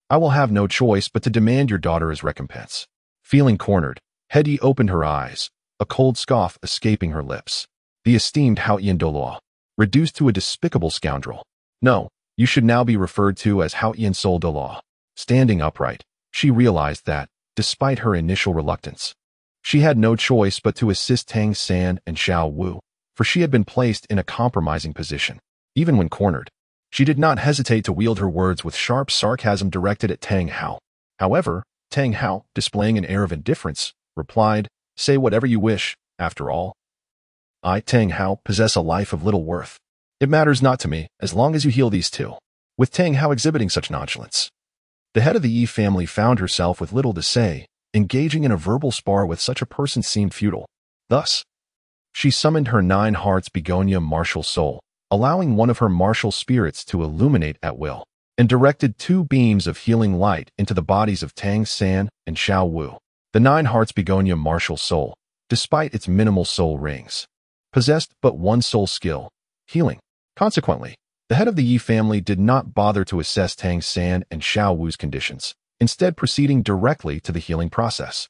I will have no choice but to demand your daughter as recompense." Feeling cornered, Head Yi opened her eyes, a cold scoff escaping her lips. The esteemed Haoyan Douluo, reduced to a despicable scoundrel. "No, you should now be referred to as Haoyan Soul Douluo." Standing upright, she realized that, despite her initial reluctance, she had no choice but to assist Tang San and Xiao Wu, for she had been placed in a compromising position. Even when cornered, she did not hesitate to wield her words with sharp sarcasm directed at Tang Hao. However, Tang Hao, displaying an air of indifference, replied, "Say whatever you wish. After all, I, Tang Hao, possess a life of little worth. It matters not to me, as long as you heal these two." With Tang Hao exhibiting such nonchalance, the head of the Yi family found herself with little to say. Engaging in a verbal spar with such a person seemed futile. Thus, she summoned her 9 hearts begonia martial soul, allowing one of her martial spirits to illuminate at will, and directed 2 beams of healing light into the bodies of Tang San and Xiao Wu. The 9 hearts begonia martial soul, despite its minimal soul rings, possessed but one soul skill, healing. Consequently, the head of the Yi family did not bother to assess Tang San and Xiao Wu's conditions, instead proceeding directly to the healing process.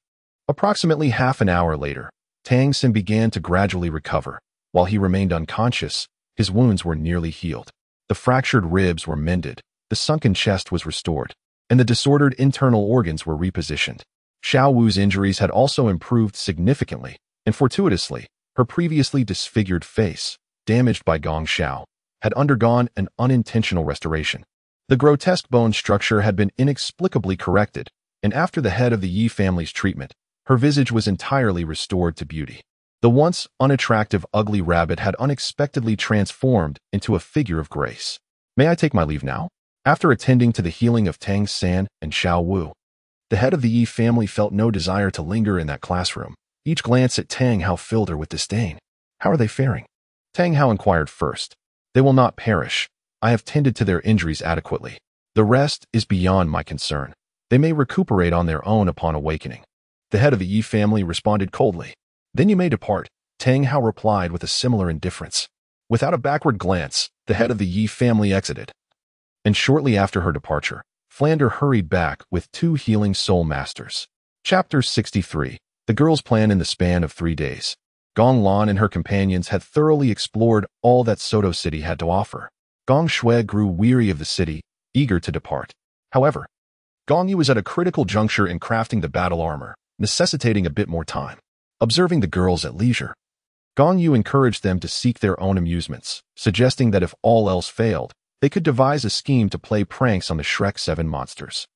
Approximately half an hour later, Tang San began to gradually recover. While he remained unconscious, his wounds were nearly healed. The fractured ribs were mended, the sunken chest was restored, and the disordered internal organs were repositioned. Xiao Wu's injuries had also improved significantly, and fortuitously, her previously disfigured face, damaged by Gong Xiao, had undergone an unintentional restoration. The grotesque bone structure had been inexplicably corrected, and after the head of the Yi family's treatment, her visage was entirely restored to beauty. The once unattractive ugly rabbit had unexpectedly transformed into a figure of grace. "May I take my leave now?" After attending to the healing of Tang San and Xiao Wu, the head of the Yi family felt no desire to linger in that classroom. Each glance at Tang Hao filled her with disdain. "How are they faring?" Tang Hao inquired first. "They will not perish. I have tended to their injuries adequately. The rest is beyond my concern. They may recuperate on their own upon awakening." The head of the Yi family responded coldly. "Then you may depart. Tang Hao replied with a similar indifference. Without a backward glance, the head of the Yi family exited. And shortly after her departure, Flander hurried back with 2 healing soul masters. Chapter 63. The girls' plan in the span of 3 days. Gong Lan and her companions had thoroughly explored all that Soto City had to offer. Gong Shui grew weary of the city, eager to depart. However, Gong Yu was at a critical juncture in crafting the battle armor, necessitating a bit more time. Observing the girls at leisure, Gong Yu encouraged them to seek their own amusements, suggesting that if all else failed, they could devise a scheme to play pranks on the Shrek 7 monsters.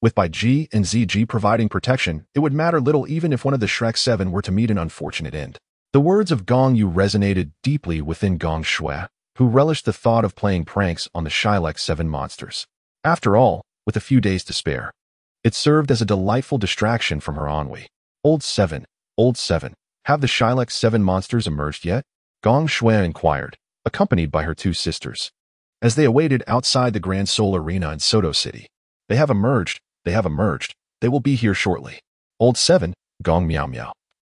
With Bai Ji and ZG providing protection, it would matter little even if one of the Shrek 7 were to meet an unfortunate end. The words of Gong Yu resonated deeply within Gong Shui, who relished the thought of playing pranks on the Shrek 7 monsters. After all, with a few days to spare, it served as a delightful distraction from her ennui. Old 7, have the Shrek 7 monsters emerged yet? Gong Shui inquired, accompanied by her 2 sisters. As they awaited outside the Grand Soul Arena in Soto City. They have emerged. They will be here shortly. Old 7, Gong Miao Miao,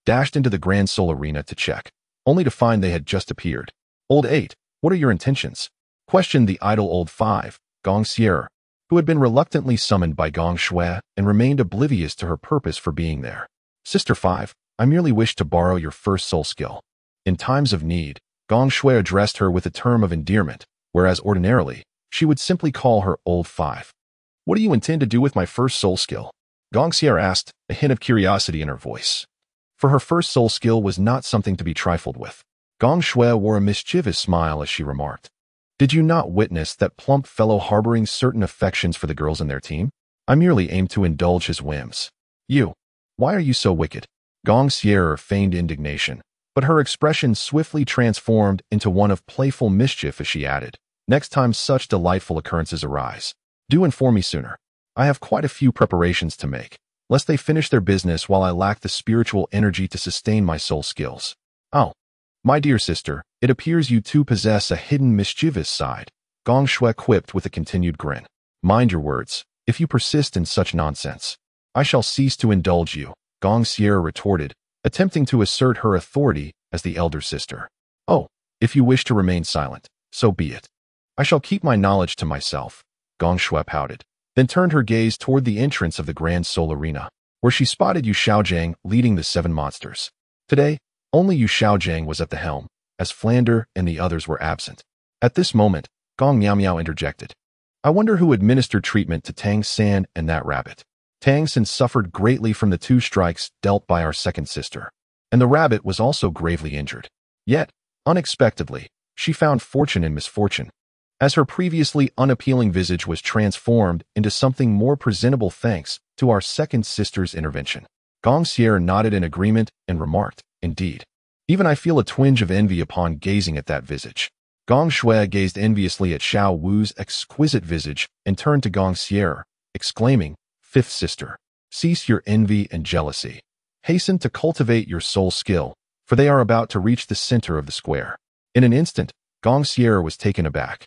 dashed into the Grand Soul Arena to check, only to find they had just appeared. Old 8, what are your intentions? Questioned the idle Old 5, Gong Sierra, who had been reluctantly summoned by Gong Shui and remained oblivious to her purpose for being there. Sister 5, I merely wish to borrow your first soul skill. In times of need, Gong Shui addressed her with a term of endearment, whereas ordinarily, she would simply call her Old 5. What do you intend to do with my first soul skill? Gong Sierra asked, a hint of curiosity in her voice. For her first soul skill was not something to be trifled with. Gong Shui wore a mischievous smile as she remarked. Did you not witness that plump fellow harboring certain affections for the girls in their team? I merely aim to indulge his whims. You. Why are you so wicked? Gong Sierra feigned indignation, but her expression swiftly transformed into one of playful mischief as she added, next time such delightful occurrences arise, do inform me sooner. I have quite a few preparations to make, lest they finish their business while I lack the spiritual energy to sustain my soul skills. Oh, my dear sister, it appears you too possess a hidden mischievous side, Gong Shui quipped with a continued grin. Mind your words, if you persist in such nonsense. I shall cease to indulge you, Gong Sierra retorted, attempting to assert her authority as the elder sister. Oh, if you wish to remain silent, so be it. I shall keep my knowledge to myself, Gong Shui pouted, then turned her gaze toward the entrance of the Grand Soul Arena, where she spotted Yu Xiaojiang leading the 7 monsters. Today, only Yu Xiaojiang was at the helm, as Flander and the others were absent. At this moment, Gong Miao Miao interjected. I wonder who administered treatment to Tang San and that rabbit. Tang San suffered greatly from the 2 strikes dealt by our second sister, and the rabbit was also gravely injured. Yet, unexpectedly, she found fortune in misfortune, as her previously unappealing visage was transformed into something more presentable thanks to our second sister's intervention. Gong Sierra nodded in agreement and remarked, indeed. Even I feel a twinge of envy upon gazing at that visage. Gong Shui gazed enviously at Xiao Wu's exquisite visage and turned to Gong Sierra, exclaiming, Fifth sister, cease your envy and jealousy. Hasten to cultivate your soul skill, for they are about to reach the center of the square. In an instant, Gong Sierra was taken aback.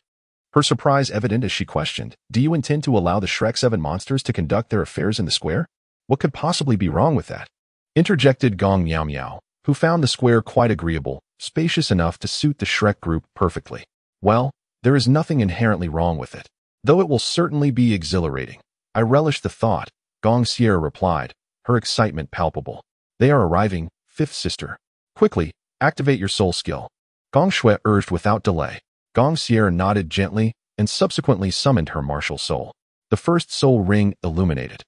Her surprise evident as she questioned, do you intend to allow the Shrek 7 monsters to conduct their affairs in the square? What could possibly be wrong with that? Interjected Gong Miao Miao, who found the square quite agreeable, spacious enough to suit the Shrek group perfectly. Well, there is nothing inherently wrong with it, though it will certainly be exhilarating. I relish the thought, Gong Sierra replied, her excitement palpable. They are arriving, fifth sister. Quickly, activate your soul skill. Gong Shui urged without delay. Gong Sierra nodded gently and subsequently summoned her martial soul. The first soul ring illuminated,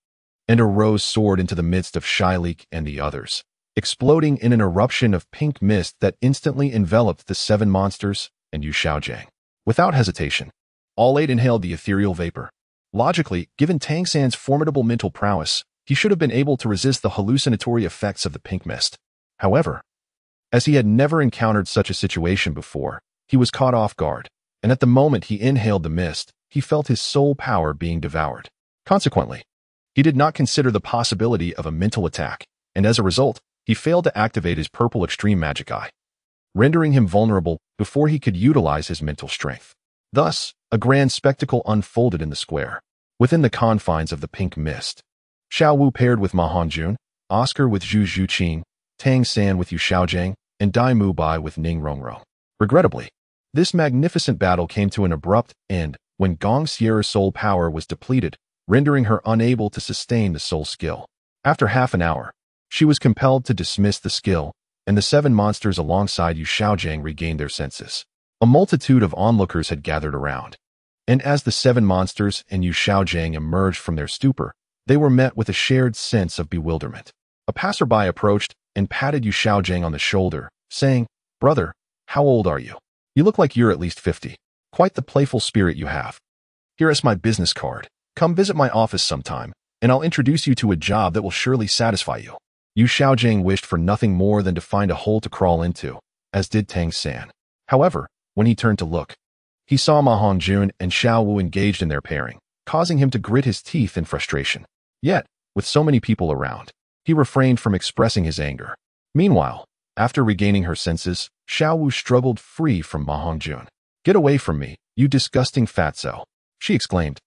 and a rose soared into the midst of Shyleek and the others, exploding in an eruption of pink mist that instantly enveloped the 7 monsters and Yu Xiaojiang. Without hesitation, all 8 inhaled the ethereal vapor. Logically, given Tang San's formidable mental prowess, he should have been able to resist the hallucinatory effects of the pink mist. However, as he had never encountered such a situation before, he was caught off guard, and at the moment he inhaled the mist, he felt his soul power being devoured. Consequently, he did not consider the possibility of a mental attack, and as a result, he failed to activate his purple extreme magic eye, rendering him vulnerable before he could utilize his mental strength. Thus, a grand spectacle unfolded in the square, within the confines of the pink mist. Xiao Wu paired with Ma Hongjun, Oscar with Zhu Zhuqing, Tang San with Yu Xiaojiang, and Dai Mubai with Ning Rongrong. Regrettably, this magnificent battle came to an abrupt end when Gong Sierra's soul power was depleted, rendering her unable to sustain the soul skill. After half an hour, she was compelled to dismiss the skill, and the 7 monsters alongside Yu Xiaojiang regained their senses. A multitude of onlookers had gathered around, and as the 7 monsters and Yu Xiaojiang emerged from their stupor, they were met with a shared sense of bewilderment. A passerby approached and patted Yu Xiaojiang on the shoulder, saying, "Brother, how old are you? You look like you're at least 50. Quite the playful spirit you have. Here is my business card. Come visit my office sometime, and I'll introduce you to a job that will surely satisfy you." Yu Xiaojiang wished for nothing more than to find a hole to crawl into, as did Tang San. However, when he turned to look, he saw Ma Hongjun and Xiao Wu engaged in their pairing, causing him to grit his teeth in frustration. Yet, with so many people around, he refrained from expressing his anger. Meanwhile, after regaining her senses, Xiao Wu struggled free from Ma Hongjun. "Get away from me, you disgusting fatso," she exclaimed,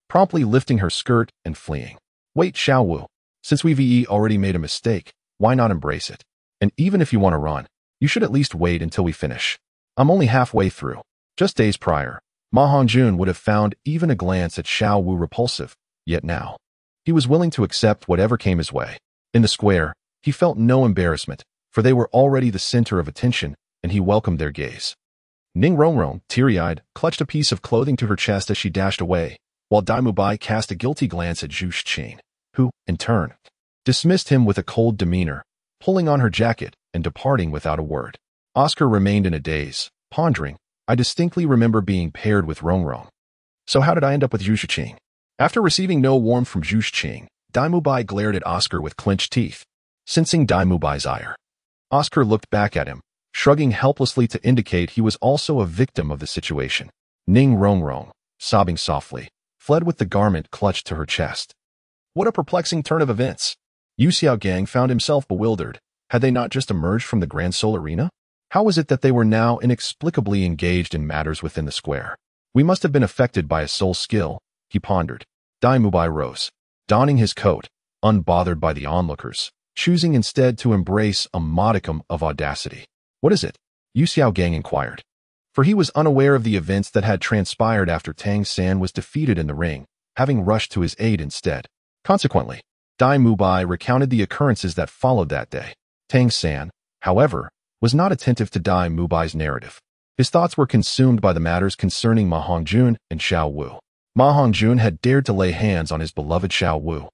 promptly lifting her skirt and fleeing. "Wait, Xiao Wu. Since we've already made a mistake, why not embrace it? And even if you want to run, you should at least wait until we finish. I'm only halfway through." Just days prior, Ma Hongjun would have found even a glance at Xiao Wu repulsive, yet now, he was willing to accept whatever came his way. In the square, he felt no embarrassment, for they were already the center of attention, and he welcomed their gaze. Ning Rongrong, teary-eyed, clutched a piece of clothing to her chest as she dashed away, while Dai Mubai cast a guilty glance at Zhu Xing, who, in turn, dismissed him with a cold demeanor, pulling on her jacket and departing without a word. Oscar remained in a daze, pondering, "I distinctly remember being paired with Rongrong. So how did I end up with Zhu Xing?" After receiving no warmth from Zhu Xing, Dai Mubai glared at Oscar with clenched teeth. Sensing Dai Mubai's ire, Oscar looked back at him, shrugging helplessly to indicate he was also a victim of the situation. Ning Rongrong, sobbing softly, fled with the garment clutched to her chest. What a perplexing turn of events! Yu Xiaojiang found himself bewildered. Had they not just emerged from the Grand Soul Arena? How was it that they were now inexplicably engaged in matters within the square? We must have been affected by a soul skill, he pondered. Dai Mubai rose, donning his coat, unbothered by the onlookers, choosing instead to embrace a modicum of audacity. "What is it?" Yu Xiaojiang inquired, for he was unaware of the events that had transpired after Tang San was defeated in the ring, having rushed to his aid instead. Consequently, Dai Mubai recounted the occurrences that followed that day. Tang San, however, was not attentive to Dai Mubai's narrative. His thoughts were consumed by the matters concerning Ma Hongjun and Xiao Wu. Ma Hongjun had dared to lay hands on his beloved Xiao Wu,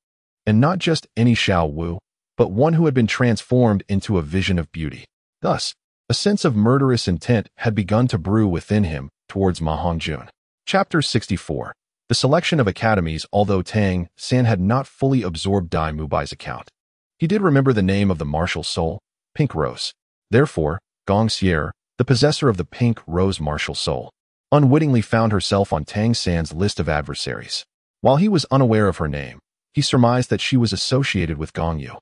and not just any Xiao Wu, but one who had been transformed into a vision of beauty. Thus, a sense of murderous intent had begun to brew within him towards Ma Hongjun. Chapter 64. The selection of academies. Although Tang San had not fully absorbed Dai Mubai's account, he did remember the name of the martial soul, Pink Rose. Therefore, Gong Sierra, the possessor of the Pink Rose martial soul, unwittingly found herself on Tang San's list of adversaries. While he was unaware of her name, he surmised that she was associated with Gong Yu,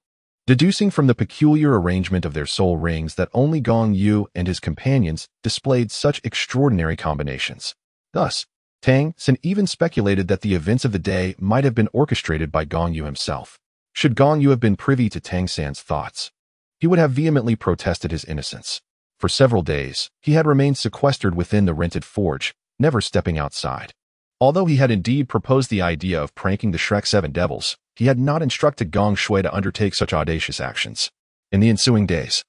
deducing from the peculiar arrangement of their soul rings that only Gong Yu and his companions displayed such extraordinary combinations. Thus, Tang San even speculated that the events of the day might have been orchestrated by Gong Yu himself. Should Gong Yu have been privy to Tang San's thoughts, he would have vehemently protested his innocence. For several days, he had remained sequestered within the rented forge, never stepping outside. Although he had indeed proposed the idea of pranking the Shrek 7 Devils, he had not instructed Gong Shui to undertake such audacious actions. In the ensuing days,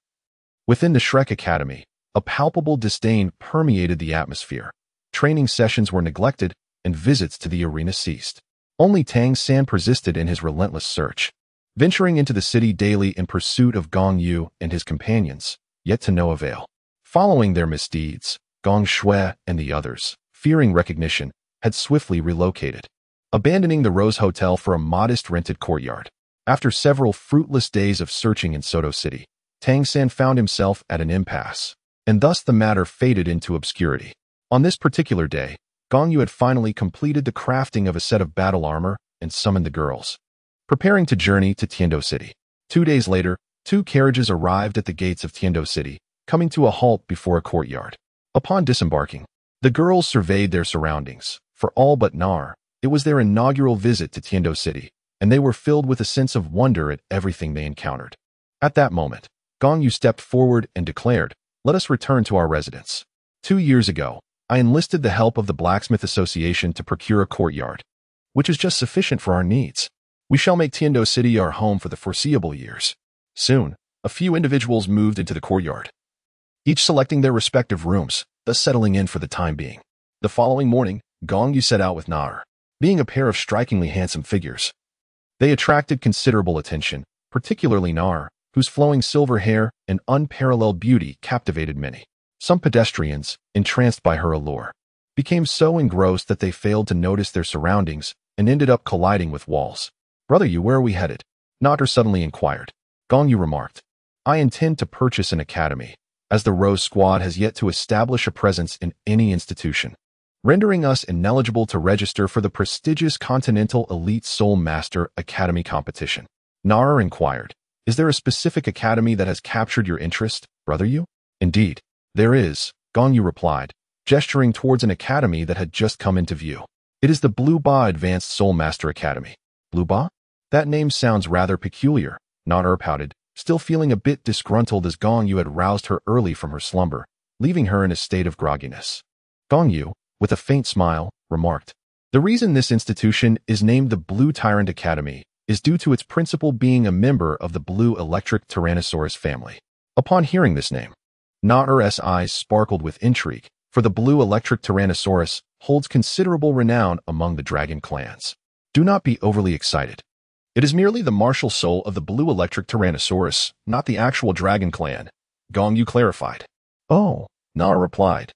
within the Shrek Academy, a palpable disdain permeated the atmosphere. Training sessions were neglected, and visits to the arena ceased. Only Tang San persisted in his relentless search, venturing into the city daily in pursuit of Gong Yu and his companions, yet to no avail. Following their misdeeds, Gong Shui and the others, fearing recognition, had swiftly relocated, abandoning the Rose Hotel for a modest rented courtyard. After several fruitless days of searching in Soto City, Tang San found himself at an impasse, and thus the matter faded into obscurity. On this particular day, Gong Yu had finally completed the crafting of a set of battle armor and summoned the girls, preparing to journey to Tiando City. 2 days later, 2 carriages arrived at the gates of Tiando City, coming to a halt before a courtyard. Upon disembarking, the girls surveyed their surroundings. For all but Nar, it was their inaugural visit to Tiando City, and they were filled with a sense of wonder at everything they encountered. At that moment, Gong Yu stepped forward and declared, "Let us return to our residence. 2 years ago, I enlisted the help of the Blacksmith Association to procure a courtyard, which is just sufficient for our needs. We shall make Tiando City our home for the foreseeable years." Soon, a few individuals moved into the courtyard, each selecting their respective rooms, thus settling in for the time being. The following morning, Gong Yu set out with Nar, being a pair of strikingly handsome figures. They attracted considerable attention, particularly Nar, whose flowing silver hair and unparalleled beauty captivated many. Some pedestrians, entranced by her allure, became so engrossed that they failed to notice their surroundings and ended up colliding with walls. "Brother Yu, where are we headed?" Nar suddenly inquired. Gong Yu remarked, "I intend to purchase an academy, as the Rose Squad has yet to establish a presence in any institution, rendering us ineligible to register for the prestigious Continental Elite Soul Master Academy competition." Nar inquired, "Is there a specific academy that has captured your interest, Brother Yu?" "Indeed, there is," Gong Yu replied, gesturing towards an academy that had just come into view. "It is the Blue Ba Advanced Soul Master Academy." "Blue Ba? That name sounds rather peculiar," Nar pouted, still feeling a bit disgruntled as Gong Yu had roused her early from her slumber, leaving her in a state of grogginess. Gong Yu, with a faint smile, remarked, "The reason this institution is named the Blue Tyrant Academy is due to its principal being a member of the Blue Electric Tyrannosaurus family." Upon hearing this name, Nar's eyes sparkled with intrigue, for the Blue Electric Tyrannosaurus holds considerable renown among the dragon clans. "Do not be overly excited. It is merely the martial soul of the Blue Electric Tyrannosaurus, not the actual dragon clan," Gong Yu clarified. "Oh," Nar replied,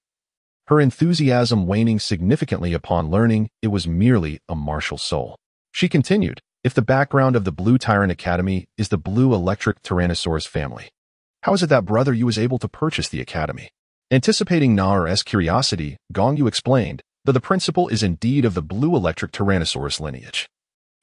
her enthusiasm waning significantly upon learning it was merely a martial soul. She continued, "If the background of the Blue Tyrant Academy is the Blue Electric Tyrannosaurus family, how is it that Brother Yu was able to purchase the academy?" Anticipating Nar's curiosity, Gong Yu explained that the principal is indeed of the Blue Electric Tyrannosaurus lineage.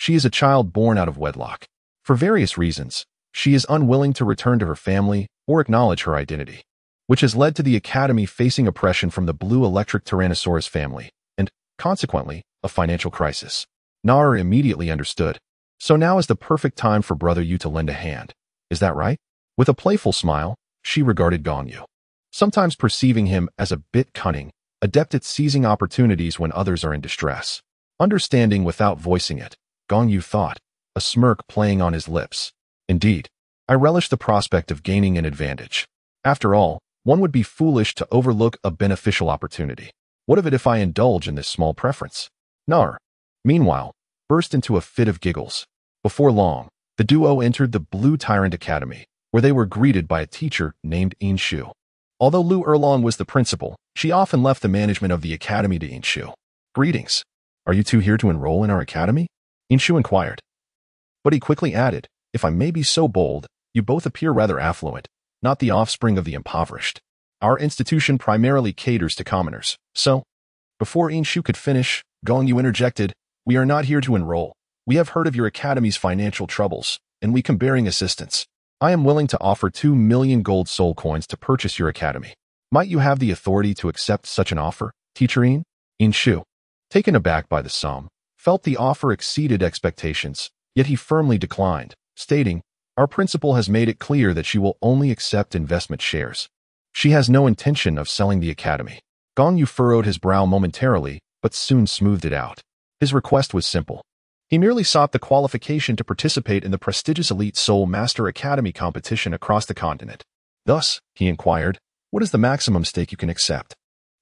She is a child born out of wedlock. For various reasons, she is unwilling to return to her family or acknowledge her identity, which has led to the academy facing oppression from the Blue Electric Tyrannosaurus family and, consequently, a financial crisis. Nar immediately understood. "So now is the perfect time for Brother Yu to lend a hand. Is that right?" With a playful smile, she regarded Gong Yu, sometimes perceiving him as a bit cunning, adept at seizing opportunities when others are in distress. Understanding without voicing it, Gong Yu thought, a smirk playing on his lips. "Indeed, I relish the prospect of gaining an advantage. After all, one would be foolish to overlook a beneficial opportunity. What of it if I indulge in this small preference?" Nar, meanwhile, burst into a fit of giggles. Before long, the duo entered the Blue Tyrant Academy, where they were greeted by a teacher named Inshu. Although Lu Erlong was the principal, she often left the management of the academy to Inshu. "Greetings. Are you two here to enroll in our academy?" Inshu inquired. But he quickly added, "If I may be so bold, you both appear rather affluent, not the offspring of the impoverished. Our institution primarily caters to commoners, so..." Before Inshu could finish, Gong Yu interjected, "We are not here to enroll. We have heard of your academy's financial troubles, and we come bearing assistance. I am willing to offer 2 million gold soul coins to purchase your academy. Might you have the authority to accept such an offer, Teacher In?" Inshu, taken aback by the sum, felt the offer exceeded expectations, yet he firmly declined, stating, "Our principal has made it clear that she will only accept investment shares. She has no intention of selling the academy." Gong Yu furrowed his brow momentarily, but soon smoothed it out. His request was simple. He merely sought the qualification to participate in the prestigious Elite Soul Master Academy competition across the continent. Thus, he inquired, "What is the maximum stake you can accept?"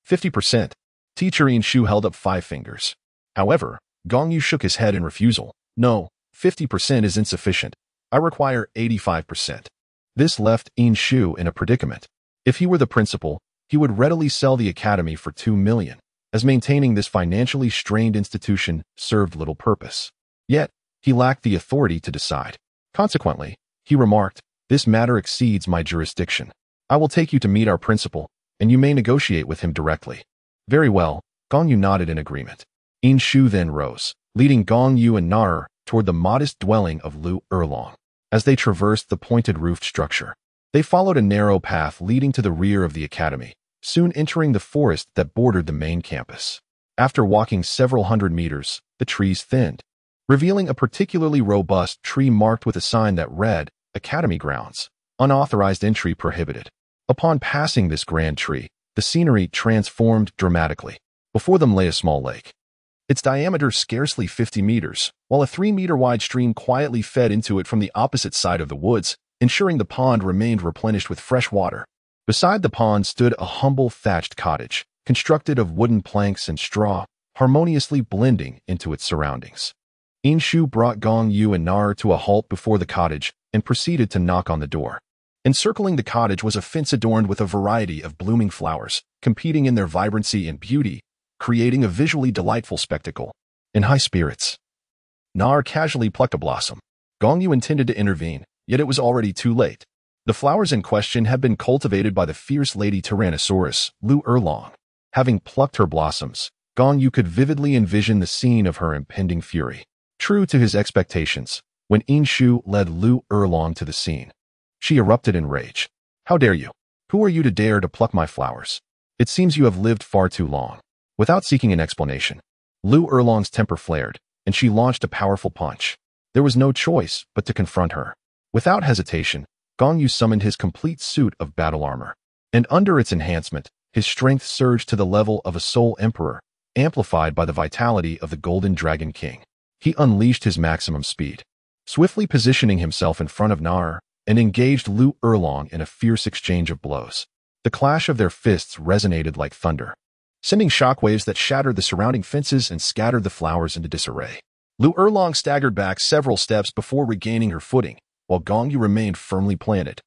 50%. Teacher Inshu held up 5 fingers. However, Gong Yu shook his head in refusal. "No, 50% is insufficient. I require 85%. This left Inshu in a predicament. If he were the principal, he would readily sell the academy for 2 million, as maintaining this financially strained institution served little purpose. Yet, he lacked the authority to decide. Consequently, he remarked, "This matter exceeds my jurisdiction. I will take you to meet our principal, and you may negotiate with him directly." "Very well," Gong Yu nodded in agreement. Inshu then rose, leading Gong Yu and Nar toward the modest dwelling of Lu Erlong. As they traversed the pointed roofed structure, they followed a narrow path leading to the rear of the academy, soon entering the forest that bordered the main campus. After walking several hundred meters, the trees thinned, revealing a particularly robust tree marked with a sign that read, "Academy Grounds." Unauthorized entry prohibited. Upon passing this grand tree, the scenery transformed dramatically. Before them lay a small lake. Its diameter scarcely 50 meters, while a 3-meter-wide stream quietly fed into it from the opposite side of the woods, ensuring the pond remained replenished with fresh water. Beside the pond stood a humble thatched cottage, constructed of wooden planks and straw, harmoniously blending into its surroundings. Inshu brought Gong Yu and Nar to a halt before the cottage and proceeded to knock on the door. Encircling the cottage was a fence adorned with a variety of blooming flowers, competing in their vibrancy and beauty, creating a visually delightful spectacle. In high spirits, Nar casually plucked a blossom. Gong Yu intended to intervene, yet it was already too late. The flowers in question had been cultivated by the fierce lady Tyrannosaurus, Lu Erlong. Having plucked her blossoms, Gong Yu could vividly envision the scene of her impending fury. True to his expectations, when Inshu led Lu Erlong to the scene, she erupted in rage. "How dare you? Who are you to dare to pluck my flowers? It seems you have lived far too long." Without seeking an explanation, Lu Erlong's temper flared, and she launched a powerful punch. There was no choice but to confront her. Without hesitation, Gong Yu summoned his complete suit of battle armor, and under its enhancement, his strength surged to the level of a soul emperor, amplified by the vitality of the Golden Dragon King. He unleashed his maximum speed, swiftly positioning himself in front of Nar, and engaged Lu Erlong in a fierce exchange of blows. The clash of their fists resonated like thunder, sending shockwaves that shattered the surrounding fences and scattered the flowers into disarray. Lu Erlong staggered back several steps before regaining her footing, while Gong Yu remained firmly planted,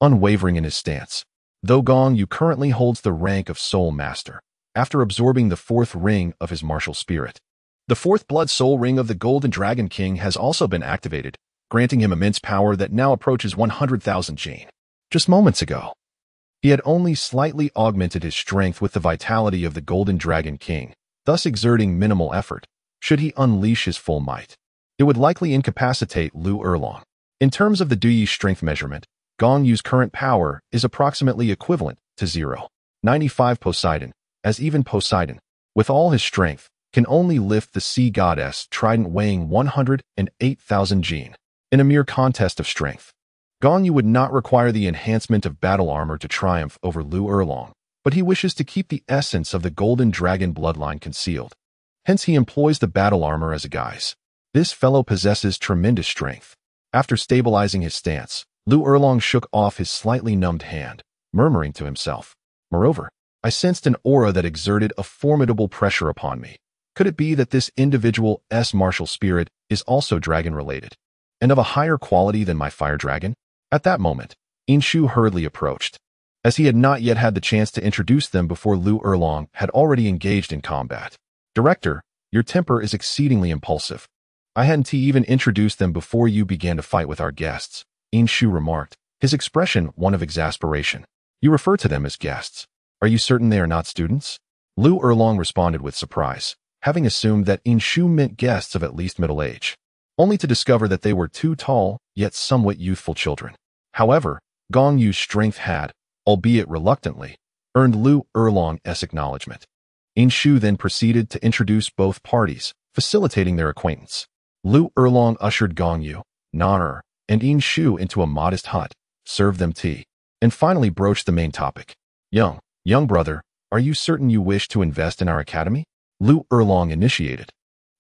unwavering in his stance. Though Gong Yu currently holds the rank of Soul Master, after absorbing the 4th ring of his martial spirit, the 4th Blood Soul Ring of the Golden Dragon King has also been activated, granting him immense power that now approaches 100,000 Jin. Just moments ago, he had only slightly augmented his strength with the vitality of the Golden Dragon King, thus exerting minimal effort. Should he unleash his full might, it would likely incapacitate Lu Erlong. In terms of the Douyi strength measurement, Gong Yu's current power is approximately equivalent to 0.95 Poseidon, as even Poseidon, with all his strength, can only lift the sea goddess trident weighing 108,000 Jin. In a mere contest of strength, Gong Yu would not require the enhancement of battle armor to triumph over Lu Erlong, but he wishes to keep the essence of the Golden Dragon bloodline concealed. Hence he employs the battle armor as a guise. This fellow possesses tremendous strength. After stabilizing his stance, Lu Erlong shook off his slightly numbed hand, murmuring to himself. Moreover, I sensed an aura that exerted a formidable pressure upon me. Could it be that this individual's martial spirit is also dragon-related, and of a higher quality than my fire dragon? At that moment, Inshu hurriedly approached, as he had not yet had the chance to introduce them before Lu Erlong had already engaged in combat. "Director, your temper is exceedingly impulsive. I hadn't even introduced them before you began to fight with our guests," Inshu remarked, his expression one of exasperation. "You refer to them as guests. Are you certain they are not students?" Lu Erlong responded with surprise, having assumed that Inshu meant guests of at least middle age, only to discover that they were 2 tall, yet somewhat youthful children. However, Gong Yu's strength had, albeit reluctantly, earned Lu Erlong's acknowledgement. Inshu then proceeded to introduce both parties, facilitating their acquaintance. Lu Erlong ushered Gong Yu, Nar, and Inshu into a modest hut, served them tea, and finally broached the main topic. Young brother, are you certain you wish to invest in our academy?" Lu Erlong initiated,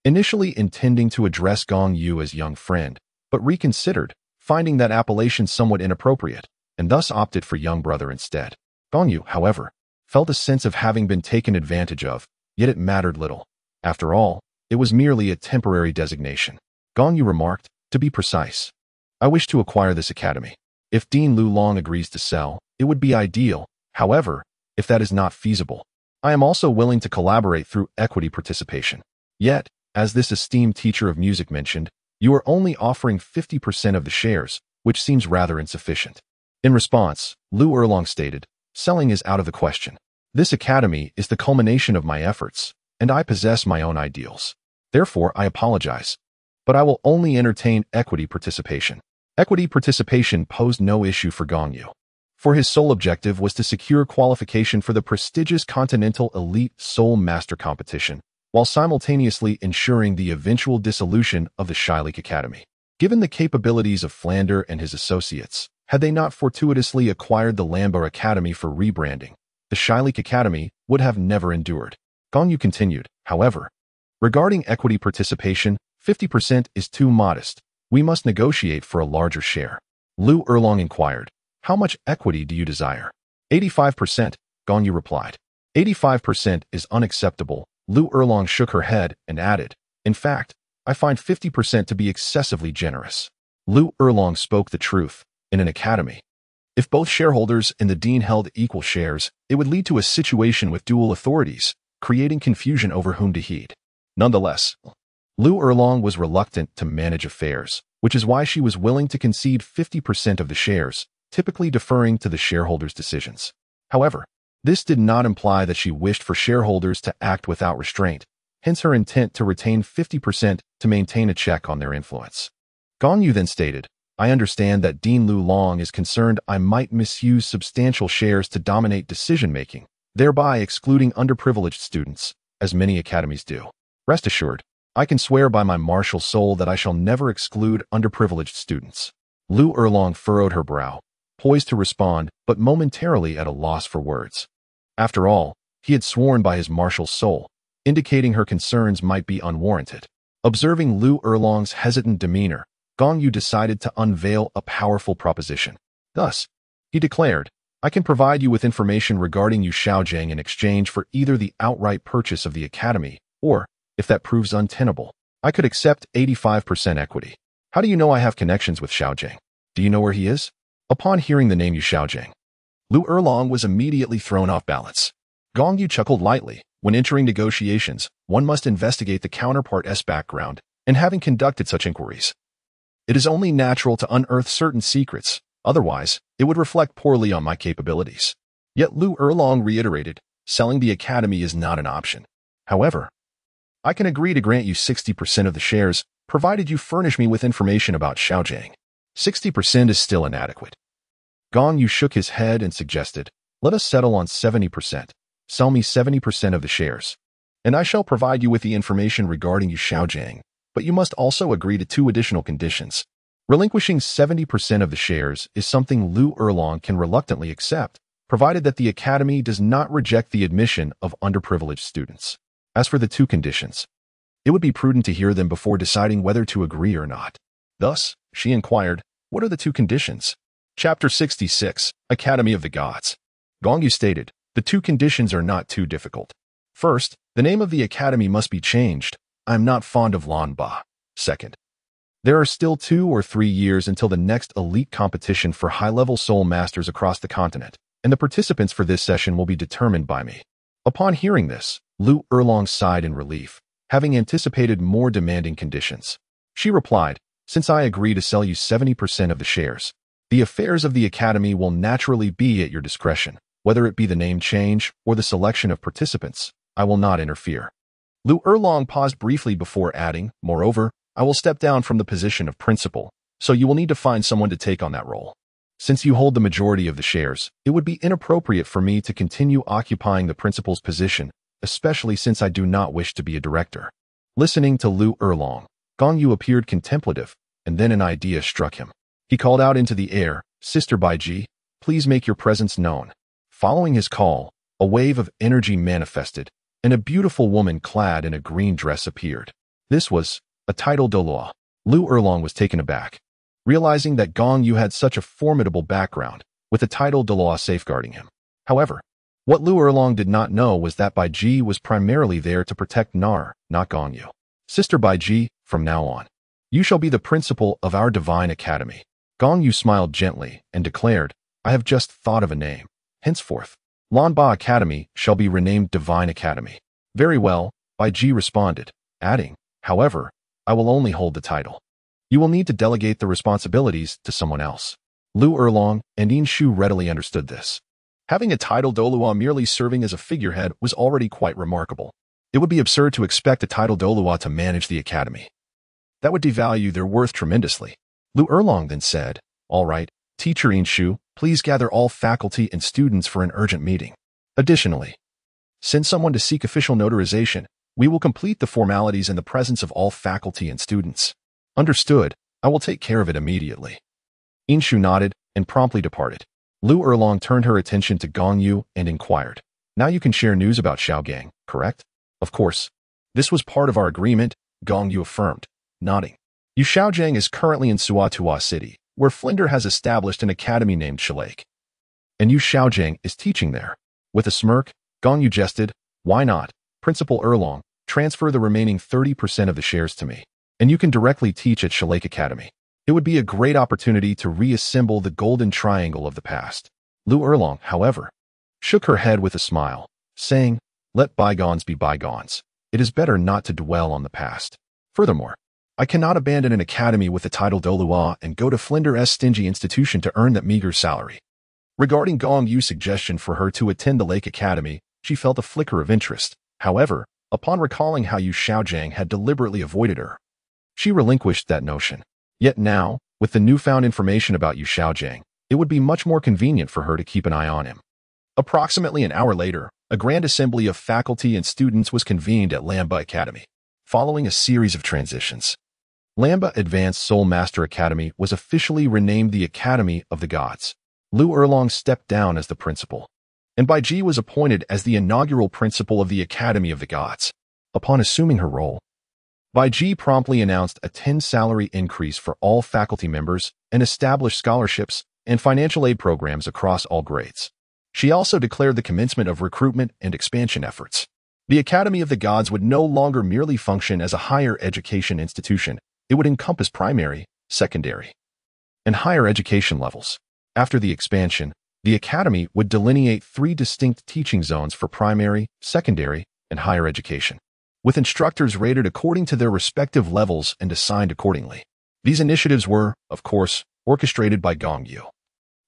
initially intending to address Gong Yu as young friend, but reconsidered, finding that appellation somewhat inappropriate, and thus opted for young brother instead. Gong Yu, however, felt a sense of having been taken advantage of, yet it mattered little. After all, it was merely a temporary designation. Gong Yu remarked, "To be precise, I wish to acquire this academy. If Dean Lu Long agrees to sell, it would be ideal. However, if that is not feasible, I am also willing to collaborate through equity participation. Yet, as this esteemed teacher of music mentioned, you are only offering 50% of the shares, which seems rather insufficient." In response, Lu Erlong stated, "Selling is out of the question. This academy is the culmination of my efforts, and I possess my own ideals. Therefore, I apologize, but I will only entertain equity participation." Equity participation posed no issue for Gong Yu, for his sole objective was to secure qualification for the prestigious Continental Elite Soul Master Competition, while simultaneously ensuring the eventual dissolution of the Shylik Academy. Given the capabilities of Flander and his associates, Had they not fortuitously acquired the Lamba Academy for rebranding, the Shilik Academy would have never endured. Gong Yu continued, however, regarding equity participation, 50% is too modest. We must negotiate for a larger share. Lu Erlong inquired, how much equity do you desire? 85%, Gong Yu replied. 85% is unacceptable. Lu Erlong shook her head and added, in fact, I find 50% to be excessively generous. Lu Erlong spoke the truth. In an academy, if both shareholders and the dean held equal shares, it would lead to a situation with dual authorities, creating confusion over whom to heed. Nonetheless, Lu Erlong was reluctant to manage affairs, which is why she was willing to concede 50% of the shares, typically deferring to the shareholders' decisions. However, this did not imply that she wished for shareholders to act without restraint, hence her intent to retain 50% to maintain a check on their influence. Gong Yu then stated, I understand that Dean Lu Long is concerned I might misuse substantial shares to dominate decision-making, thereby excluding underprivileged students, as many academies do. Rest assured, I can swear by my martial soul that I shall never exclude underprivileged students. Lu Erlong furrowed her brow, poised to respond, but momentarily at a loss for words. After all, he had sworn by his martial soul, indicating her concerns might be unwarranted. Observing Lu Erlong's hesitant demeanor, Gong Yu decided to unveil a powerful proposition. Thus, he declared, I can provide you with information regarding Yu Xiaojiang in exchange for either the outright purchase of the academy, or, if that proves untenable, I could accept 85% equity. How do you know I have connections with Xiaojiang? Do you know where he is? Upon hearing the name Yu Xiaojiang, Lu Erlong was immediately thrown off balance. Gong Yu chuckled lightly. When entering negotiations, one must investigate the counterpart's background, and having conducted such inquiries, it is only natural to unearth certain secrets, otherwise, it would reflect poorly on my capabilities. Yet Lu Erlong reiterated, selling the academy is not an option. However, I can agree to grant you 60% of the shares, provided you furnish me with information about Xiaojiang. 60% is still inadequate. Gong Yu shook his head and suggested, let us settle on 70%. Sell me 70% of the shares, and I shall provide you with the information regarding Yu Xiaojiang. But you must also agree to 2 additional conditions. Relinquishing 70% of the shares is something Lu Erlong can reluctantly accept, provided that the academy does not reject the admission of underprivileged students. As for the 2 conditions, it would be prudent to hear them before deciding whether to agree or not. Thus, she inquired, what are the 2 conditions? Chapter 66, Academy of the Gods. Gong Yu stated, the 2 conditions are not too difficult. First, the name of the academy must be changed. I am not fond of Lan Ba. Second, there are still 2 or 3 years until the next elite competition for high-level soul masters across the continent, and the participants for this session will be determined by me. Upon hearing this, Lu Erlong sighed in relief, having anticipated more demanding conditions. She replied, since I agree to sell you 70% of the shares, the affairs of the academy will naturally be at your discretion. Whether it be the name change or the selection of participants, I will not interfere. Lu Erlong paused briefly before adding, moreover, I will step down from the position of principal, so you will need to find someone to take on that role. Since you hold the majority of the shares, it would be inappropriate for me to continue occupying the principal's position, especially since I do not wish to be a director. Listening to Lu Erlong, Gong Yu appeared contemplative, and then an idea struck him. He called out into the air, Sister Baiji, please make your presence known. Following his call, a wave of energy manifested, and a beautiful woman clad in a green dress appeared. This was a title Douluo. Lu Erlong was taken aback, realizing that Gong Yu had such a formidable background, with the title Douluo safeguarding him. However, what Lu Erlong did not know was that Baiji was primarily there to protect Nar, not Gong Yu. Sister Baiji, from now on, you shall be the principal of our divine academy. Gong Yu smiled gently and declared, I have just thought of a name. Henceforth, Lan Ba Academy shall be renamed Divine Academy. Very well, Baiji responded, adding, however, I will only hold the title. You will need to delegate the responsibilities to someone else. Lu Erlong and Yin Shu readily understood this. Having a title Douluo merely serving as a figurehead was already quite remarkable. It would be absurd to expect a title Douluo to manage the academy. That would devalue their worth tremendously. Lu Erlong then said, all right, Teacher Yin Shu, please gather all faculty and students for an urgent meeting. Additionally, send someone to seek official notarization. We will complete the formalities in the presence of all faculty and students. Understood. I will take care of it immediately. Yin Shu nodded, and promptly departed. Lu Erlong turned her attention to Gong Yu and inquired, "Now you can share news about Xiaogang, correct?" "Of course. This was part of our agreement," Gong Yu affirmed, nodding. "Yu Xiaogang is currently in Suatua City, where Flinder has established an academy named Shalake. And Yu Xiaogang is teaching there." With a smirk, Gong Yu jested, "Why not, Principal Erlong, transfer the remaining 30% of the shares to me, and you can directly teach at Shalake Academy. It would be a great opportunity to reassemble the golden triangle of the past." Lu Erlong, however, shook her head with a smile, saying, "Let bygones be bygones. It is better not to dwell on the past. Furthermore, I cannot abandon an academy with the title Douluo and go to Flinder's stingy institution to earn that meager salary." Regarding Gong Yu's suggestion for her to attend the Lake Academy, she felt a flicker of interest. However, upon recalling how Yu Xiaogang had deliberately avoided her, she relinquished that notion. Yet now, with the newfound information about Yu Xiaogang, it would be much more convenient for her to keep an eye on him. Approximately an hour later, a grand assembly of faculty and students was convened at Lamba Academy. Following a series of transitions, Lamba Advanced Soul Master Academy was officially renamed the Academy of the Gods. Lu Erlong stepped down as the principal, and Bai Ji was appointed as the inaugural principal of the Academy of the Gods. Upon assuming her role, Bai Ji promptly announced a 10 salary increase for all faculty members and established scholarships and financial aid programs across all grades. She also declared the commencement of recruitment and expansion efforts. The Academy of the Gods would no longer merely function as a higher education institution. It would encompass primary, secondary, and higher education levels. After the expansion, the Academy would delineate 3 distinct teaching zones for primary, secondary, and higher education, with instructors rated according to their respective levels and assigned accordingly. These initiatives were, of course, orchestrated by Gong Yu,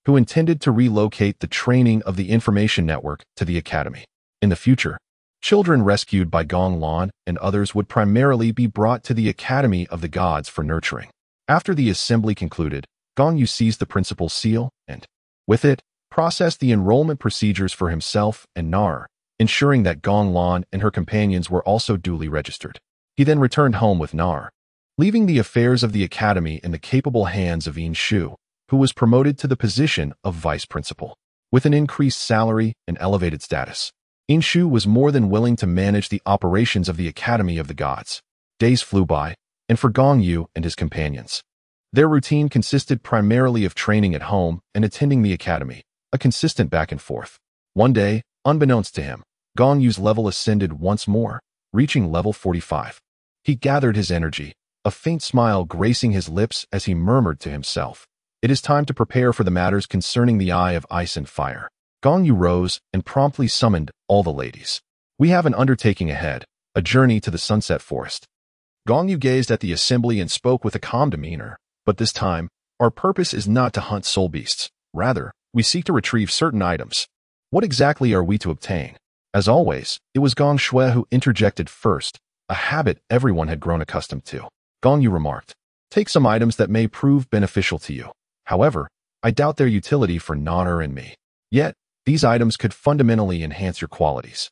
who intended to relocate the training of the information network to the Academy. In the future, children rescued by Gong Lan and others would primarily be brought to the Academy of the Gods for nurturing. After the assembly concluded, Gong Yu seized the principal's seal and, with it, processed the enrollment procedures for himself and Nar, ensuring that Gong Lan and her companions were also duly registered. He then returned home with Nar, leaving the affairs of the Academy in the capable hands of Yin Shu, who was promoted to the position of vice principal. With an increased salary and elevated status, Yin Shu was more than willing to manage the operations of the Academy of the Gods. Days flew by, and for Gong Yu and his companions, their routine consisted primarily of training at home and attending the academy, a consistent back and forth. One day, unbeknownst to him, Gong Yu's level ascended once more, reaching level 45. He gathered his energy, a faint smile gracing his lips as he murmured to himself, "It is time to prepare for the matters concerning the Eye of Ice and Fire." Gong Yu rose and promptly summoned all the ladies. "We have an undertaking ahead, a journey to the Sunset Forest." Gong Yu gazed at the assembly and spoke with a calm demeanor. "But this time, our purpose is not to hunt soul beasts. Rather, we seek to retrieve certain items. What exactly are we to obtain?" As always, it was Gong Shui who interjected first, a habit everyone had grown accustomed to. Gong Yu remarked, "Take some items that may prove beneficial to you. However, I doubt their utility for Nar and me. Yet, these items could fundamentally enhance your qualities."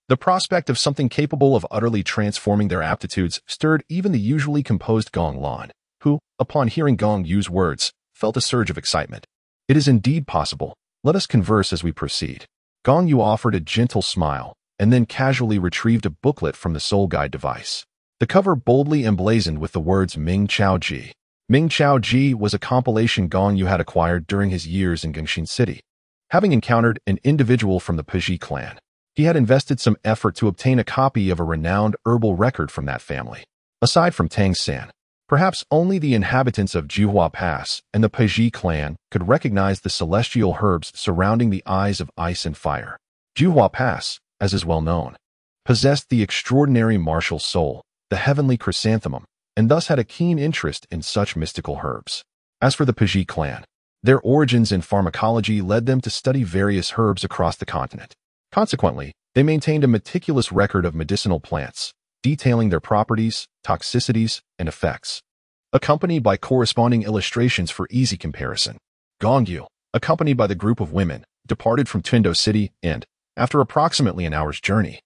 The prospect of something capable of utterly transforming their aptitudes stirred even the usually composed Gong Lan, who, upon hearing Gong Yu's words, felt a surge of excitement. "It is indeed possible. Let us converse as we proceed." Gong Yu offered a gentle smile, and then casually retrieved a booklet from the Soul Guide device. The cover boldly emblazoned with the words Ming Chao Ji. Ming Chao Ji was a compilation Gong Yu had acquired during his years in Gongxin City. Having encountered an individual from the Peji clan, he had invested some effort to obtain a copy of a renowned herbal record from that family. Aside from Tang San, perhaps only the inhabitants of Juhua Pass and the Peji clan could recognize the celestial herbs surrounding the Eyes of Ice and Fire. Juhua Pass, as is well known, possessed the extraordinary martial soul, the heavenly chrysanthemum, and thus had a keen interest in such mystical herbs. As for the Peji clan, their origins in pharmacology led them to study various herbs across the continent. Consequently, they maintained a meticulous record of medicinal plants, detailing their properties, toxicities, and effects, accompanied by corresponding illustrations for easy comparison. Gong Yu, accompanied by the group of women, departed from Tindo City and, after approximately an hour's journey,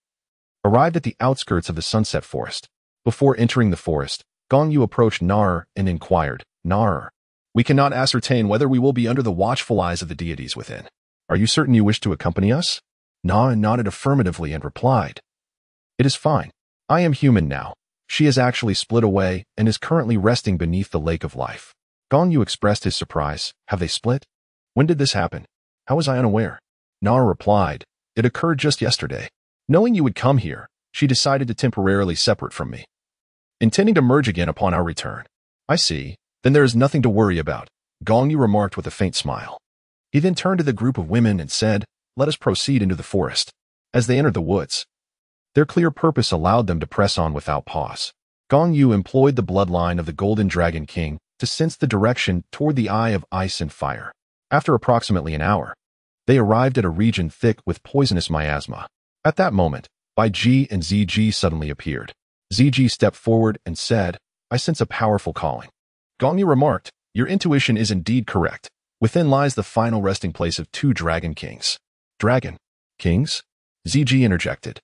arrived at the outskirts of the Sunset Forest. Before entering the forest, Gong Yu approached Nar and inquired, "Nar, We cannot ascertain whether we will be under the watchful eyes of the deities within. Are you certain you wish to accompany us? Na nodded affirmatively and replied, "It is fine. I am human now. She has actually split away and is currently resting beneath the lake of life." Gong Yu expressed his surprise. "Have they split? When did this happen? How was I unaware?" Na replied, "It occurred just yesterday. Knowing you would come here, she decided to temporarily separate from me, intending to merge again upon our return." "I see. Then there is nothing to worry about," Gong Yu remarked with a faint smile. He then turned to the group of women and said, "Let us proceed into the forest." As they entered the woods, their clear purpose allowed them to press on without pause. Gong Yu employed the bloodline of the Golden Dragon King to sense the direction toward the Eye of Ice and Fire. After approximately an hour, they arrived at a region thick with poisonous miasma. At that moment, Bai Ji and Ziji suddenly appeared. Ziji stepped forward and said, "I sense a powerful calling." Gong Yu remarked, "Your intuition is indeed correct. Within lies the final resting place of 2 dragon kings." "Dragon kings?" Ziji interjected,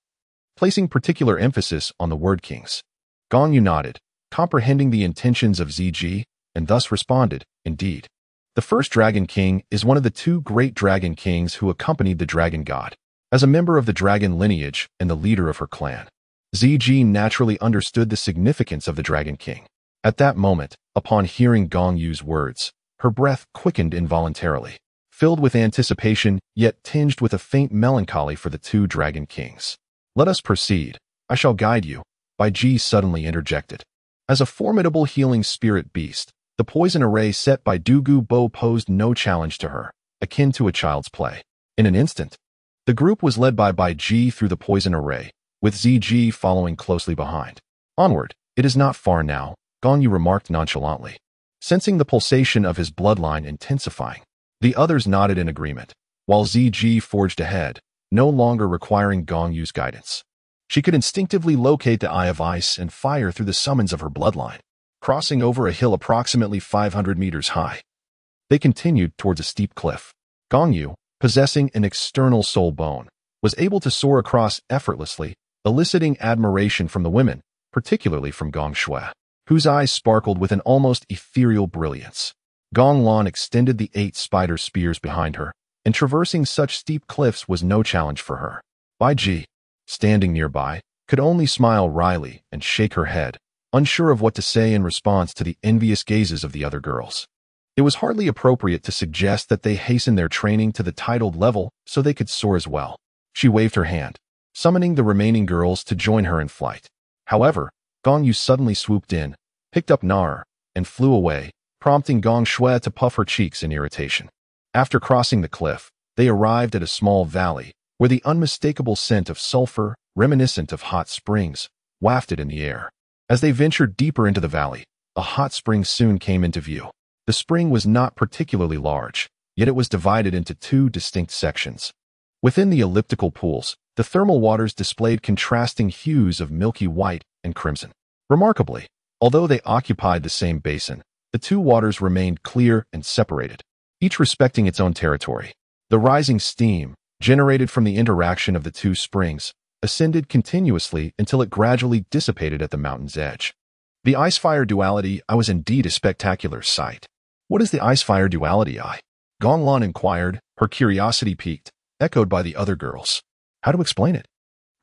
placing particular emphasis on the word kings. Gong Yu nodded, comprehending the intentions of Ziji, and thus responded, "Indeed. The first dragon king is one of the 2 great dragon kings who accompanied the dragon god. As a member of the dragon lineage and the leader of her clan, Ziji naturally understood the significance of the dragon king. At that moment, upon hearing Gong Yu's words, her breath quickened involuntarily, filled with anticipation yet tinged with a faint melancholy for the 2 dragon kings. "Let us proceed. I shall guide you," Bai Ji suddenly interjected. As a formidable healing spirit beast, the poison array set by Dugu Bo posed no challenge to her, akin to a child's play. In an instant, the group was led by Bai Ji through the poison array, with Ziji following closely behind. "Onward, it is not far now," Gong Yu remarked nonchalantly, sensing the pulsation of his bloodline intensifying. The others nodded in agreement, while Ziji forged ahead, no longer requiring Gong Yu's guidance. She could instinctively locate the Eye of Ice and Fire through the summons of her bloodline. Crossing over a hill approximately 500 meters high, they continued towards a steep cliff. Gong Yu, possessing an external soul bone, was able to soar across effortlessly, eliciting admiration from the women, particularly from Gong Shui, whose eyes sparkled with an almost ethereal brilliance. Gong Lan extended the 8 spider spears behind her, and traversing such steep cliffs was no challenge for her. Bai Ji, standing nearby, could only smile wryly and shake her head, unsure of what to say in response to the envious gazes of the other girls. It was hardly appropriate to suggest that they hasten their training to the titled level so they could soar as well. She waved her hand, summoning the remaining girls to join her in flight. However, Gong Yu suddenly swooped in, picked up Nar, and flew away, prompting Gong Shui to puff her cheeks in irritation. After crossing the cliff, they arrived at a small valley, where the unmistakable scent of sulfur, reminiscent of hot springs, wafted in the air. As they ventured deeper into the valley, a hot spring soon came into view. The spring was not particularly large, yet it was divided into 2 distinct sections. Within the elliptical pools, the thermal waters displayed contrasting hues of milky white and crimson. Remarkably, although they occupied the same basin, the 2 waters remained clear and separated, each respecting its own territory. The rising steam, generated from the interaction of the 2 springs, ascended continuously until it gradually dissipated at the mountain's edge. The ice-fire duality eye was indeed a spectacular sight. "What is the ice-fire duality eye?" Gong Lan inquired, her curiosity piqued, echoed by the other girls. "How to explain it?"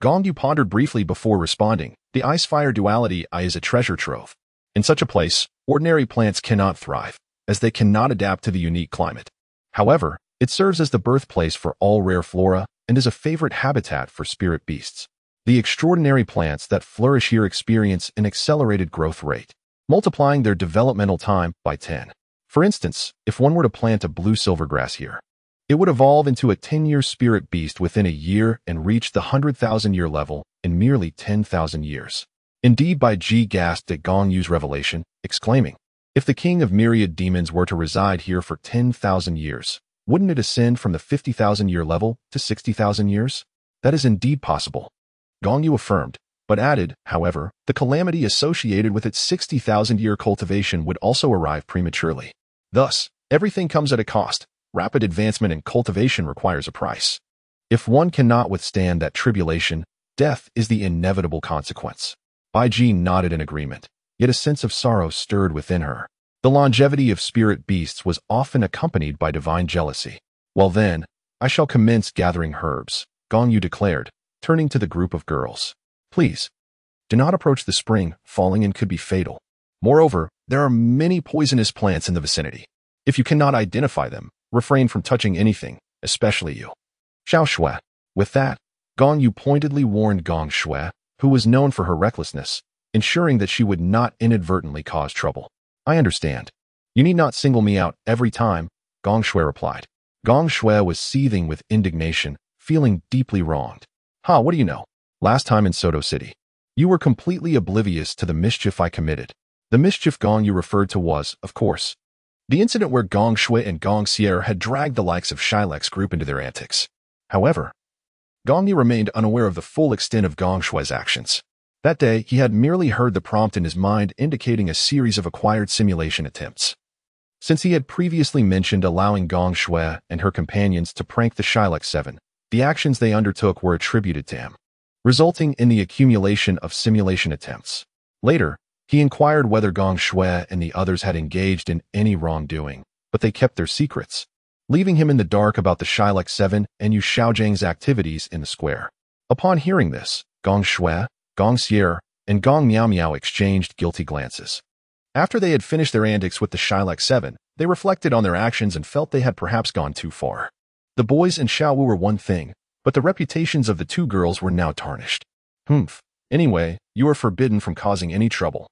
Gong Yu pondered briefly before responding. "The ice-fire duality eye is a treasure trove. In such a place, ordinary plants cannot thrive, as they cannot adapt to the unique climate. However, it serves as the birthplace for all rare flora and is a favorite habitat for spirit beasts. The extraordinary plants that flourish here experience an accelerated growth rate, multiplying their developmental time by 10. For instance, if one were to plant a blue silvergrass here, it would evolve into a 10-year spirit beast within a year and reach the 100,000-year level in merely 10,000 years. Indeed, Bai Ji gasped at Gong Yu's revelation, exclaiming, "If the king of myriad demons were to reside here for 10,000 years, wouldn't it ascend from the 50,000-year level to 60,000 years? That is indeed possible." Gong Yu affirmed, but added, however, the calamity associated with its 60,000-year cultivation would also arrive prematurely. Thus, everything comes at a cost. Rapid advancement in cultivation requires a price. If one cannot withstand that tribulation, death is the inevitable consequence. Bai Ji nodded in agreement, yet a sense of sorrow stirred within her. The longevity of spirit beasts was often accompanied by divine jealousy. Well then, I shall commence gathering herbs, Gong Yu declared, turning to the group of girls. Please, do not approach the spring, falling in could be fatal. Moreover, there are many poisonous plants in the vicinity. If you cannot identify them, refrain from touching anything, especially you. Xiao Shui. With that, Gong Yu pointedly warned Gong Shui, who was known for her recklessness, ensuring that she would not inadvertently cause trouble. I understand. You need not single me out every time, Gong Shui replied. Gong Shui was seething with indignation, feeling deeply wronged. What do you know? Last time in Soto City, you were completely oblivious to the mischief I committed. The mischief Gong Yu referred to was, of course, the incident where Gong Shui and Gong Sierra had dragged the likes of Shilek's group into their antics. However, Gong Yu remained unaware of the full extent of Gong Shui's actions. That day, he had merely heard the prompt in his mind indicating a series of acquired simulation attempts. Since he had previously mentioned allowing Gong Shui and her companions to prank the Shilek Seven, the actions they undertook were attributed to him, resulting in the accumulation of simulation attempts. Later, he inquired whether Gong Shui and the others had engaged in any wrongdoing, but they kept their secrets, leaving him in the dark about the Shilek Seven and Yu Xiaojiang's activities in the square. Upon hearing this, Gong Shui, Gong Sierra, and Gong Miao Miao exchanged guilty glances. After they had finished their antics with the Shilek Seven, they reflected on their actions and felt they had perhaps gone too far. The boys and Xiao Wu were one thing, but the reputations of the two girls were now tarnished. Anyway, you are forbidden from causing any trouble.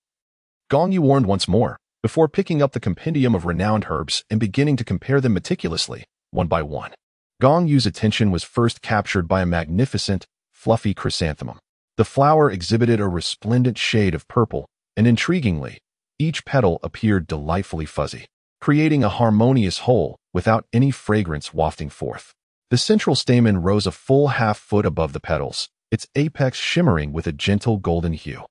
Gong Yu warned once more, before picking up the compendium of renowned herbs and beginning to compare them meticulously, one by one. Gong Yu's attention was first captured by a magnificent, fluffy chrysanthemum. The flower exhibited a resplendent shade of purple, and intriguingly, each petal appeared delightfully fuzzy, creating a harmonious whole without any fragrance wafting forth. The central stamen rose a full half-foot above the petals, its apex shimmering with a gentle golden hue.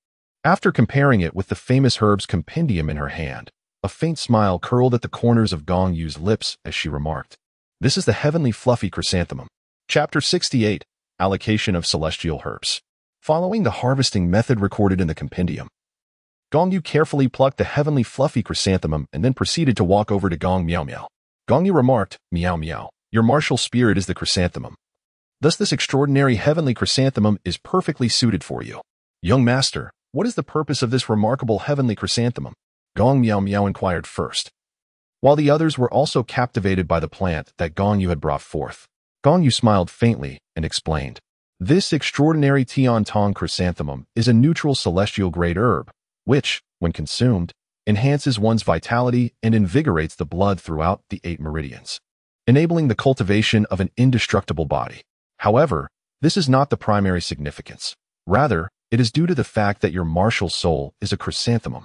After comparing it with the famous herbs compendium in her hand, a faint smile curled at the corners of Gong Yu's lips as she remarked, "This is the heavenly fluffy chrysanthemum." Chapter 68, Allocation of Celestial Herbs. Following the harvesting method recorded in the compendium, Gong Yu carefully plucked the heavenly fluffy chrysanthemum and then proceeded to walk over to Gong Miao Miao. Gong Yu remarked, "Miao Miao, your martial spirit is the chrysanthemum. Thus this extraordinary heavenly chrysanthemum is perfectly suited for you. Young master, what is the purpose of this remarkable heavenly chrysanthemum?" Gong Miao Miao inquired first. While the others were also captivated by the plant that Gong Yu had brought forth, Gong Yu smiled faintly and explained, "This extraordinary Tian Tong chrysanthemum is a neutral celestial grade herb, which, when consumed, enhances one's vitality and invigorates the blood throughout the 8 meridians, enabling the cultivation of an indestructible body. However, this is not the primary significance. Rather, it is due to the fact that your martial soul is a chrysanthemum,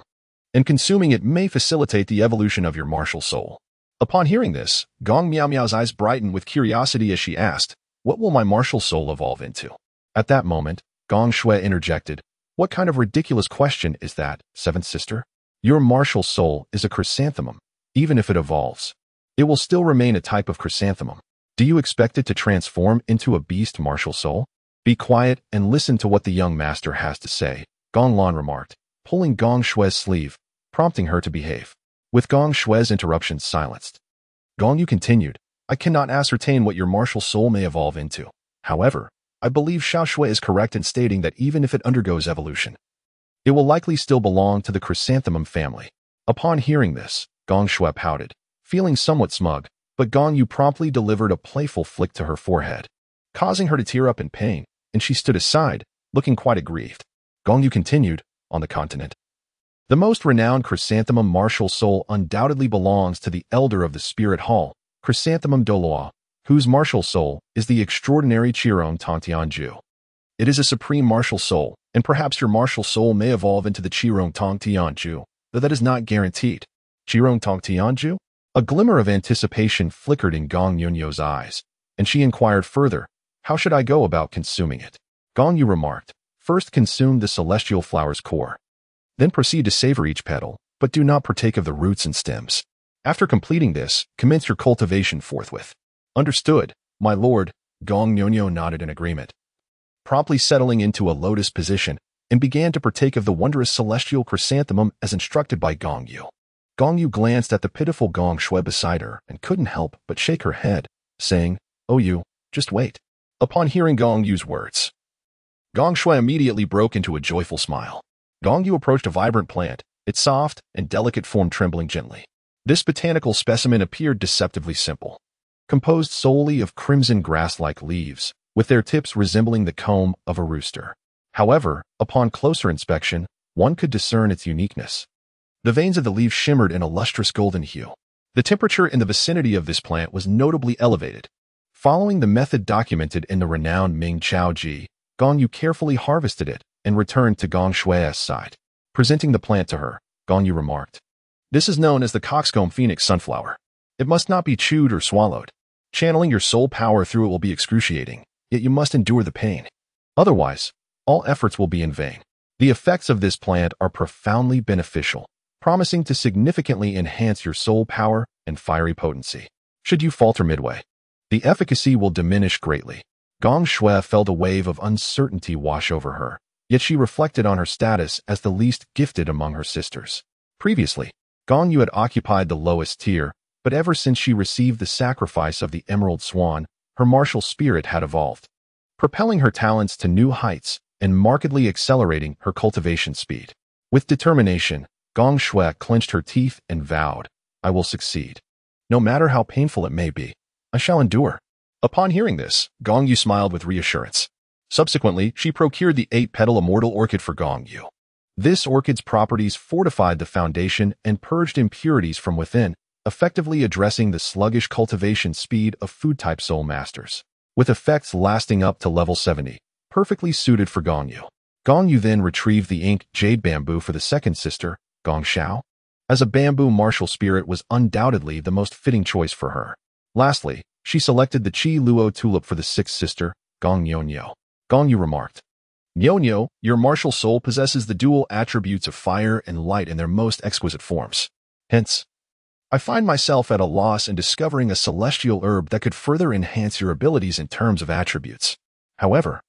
and consuming it may facilitate the evolution of your martial soul." Upon hearing this, Gong Miao Miao's eyes brightened with curiosity as she asked, "What will my martial soul evolve into?" At that moment, Gong Shui interjected, "What kind of ridiculous question is that, seventh sister? Your martial soul is a chrysanthemum. Even if it evolves, it will still remain a type of chrysanthemum. Do you expect it to transform into a beast martial soul?" "Be quiet and listen to what the young master has to say," Gong Lan remarked, pulling Gong Shui's sleeve, prompting her to behave. With Gong Shui's interruptions silenced, Gong Yu continued, "I cannot ascertain what your martial soul may evolve into. However, I believe Xiao Shui is correct in stating that even if it undergoes evolution, it will likely still belong to the chrysanthemum family." Upon hearing this, Gong Shui pouted, feeling somewhat smug, but Gong Yu promptly delivered a playful flick to her forehead, causing her to tear up in pain, and she stood aside, looking quite aggrieved. Gong Yu continued, "On the continent, the most renowned chrysanthemum martial soul undoubtedly belongs to the elder of the spirit hall, Chrysanthemum Douluo, whose martial soul is the extraordinary Qirong Tongtianju. It is a supreme martial soul, and perhaps your martial soul may evolve into the Qirong Tongtianju, though that is not guaranteed." "Qirong Tongtianju?" A glimmer of anticipation flickered in Gong Yunyo's eyes, and she inquired further, "How should I go about consuming it?" Gong Yu remarked, "First consume the celestial flower's core. Then proceed to savor each petal, but do not partake of the roots and stems. After completing this, commence your cultivation forthwith." "Understood, my lord," Gong Yunyo nodded in agreement, promptly settling into a lotus position and began to partake of the wondrous celestial chrysanthemum as instructed by Gong Yu. Gong Yu glanced at the pitiful Gong Shui beside her and couldn't help but shake her head, saying, "Oh Yu, just wait." Upon hearing Gong Yu's words, Gong Shui immediately broke into a joyful smile. Gong Yu approached a vibrant plant, its soft and delicate form trembling gently. This botanical specimen appeared deceptively simple, composed solely of crimson grass-like leaves, with their tips resembling the comb of a rooster. However, upon closer inspection, one could discern its uniqueness. The veins of the leaves shimmered in a lustrous golden hue. The temperature in the vicinity of this plant was notably elevated. Following the method documented in the renowned Ming Chao Ji, Gong Yu carefully harvested it and returned to Gong Shui's side. Presenting the plant to her, Gong Yu remarked, "This is known as the coxcomb phoenix sunflower. It must not be chewed or swallowed. Channeling your soul power through it will be excruciating, yet you must endure the pain. Otherwise, all efforts will be in vain. The effects of this plant are profoundly beneficial, promising to significantly enhance your soul power and fiery potency. Should you falter midway, the efficacy will diminish greatly." Gong Shui felt a wave of uncertainty wash over her, yet she reflected on her status as the least gifted among her sisters. Previously, Gong Yu had occupied the lowest tier, but ever since she received the sacrifice of the Emerald Swan, her martial spirit had evolved, propelling her talents to new heights and markedly accelerating her cultivation speed. With determination, Gong Shui clenched her teeth and vowed, "I will succeed. No matter how painful it may be, I shall endure." Upon hearing this, Gong Yu smiled with reassurance. Subsequently, she procured the 8-petal immortal orchid for Gong Yu. This orchid's properties fortified the foundation and purged impurities from within, effectively addressing the sluggish cultivation speed of food-type soul masters. With effects lasting up to level 70, perfectly suited for Gong Yu. Gong Yu then retrieved the inked jade bamboo for the second sister, Gong Xiao, as a bamboo martial spirit was undoubtedly the most fitting choice for her. Lastly, she selected the Qi Luo tulip for the sixth sister, Gong Yu. Gong Yu remarked, "Yu, your martial soul possesses the dual attributes of fire and light in their most exquisite forms. Hence, I find myself at a loss in discovering a celestial herb that could further enhance your abilities in terms of attributes. However,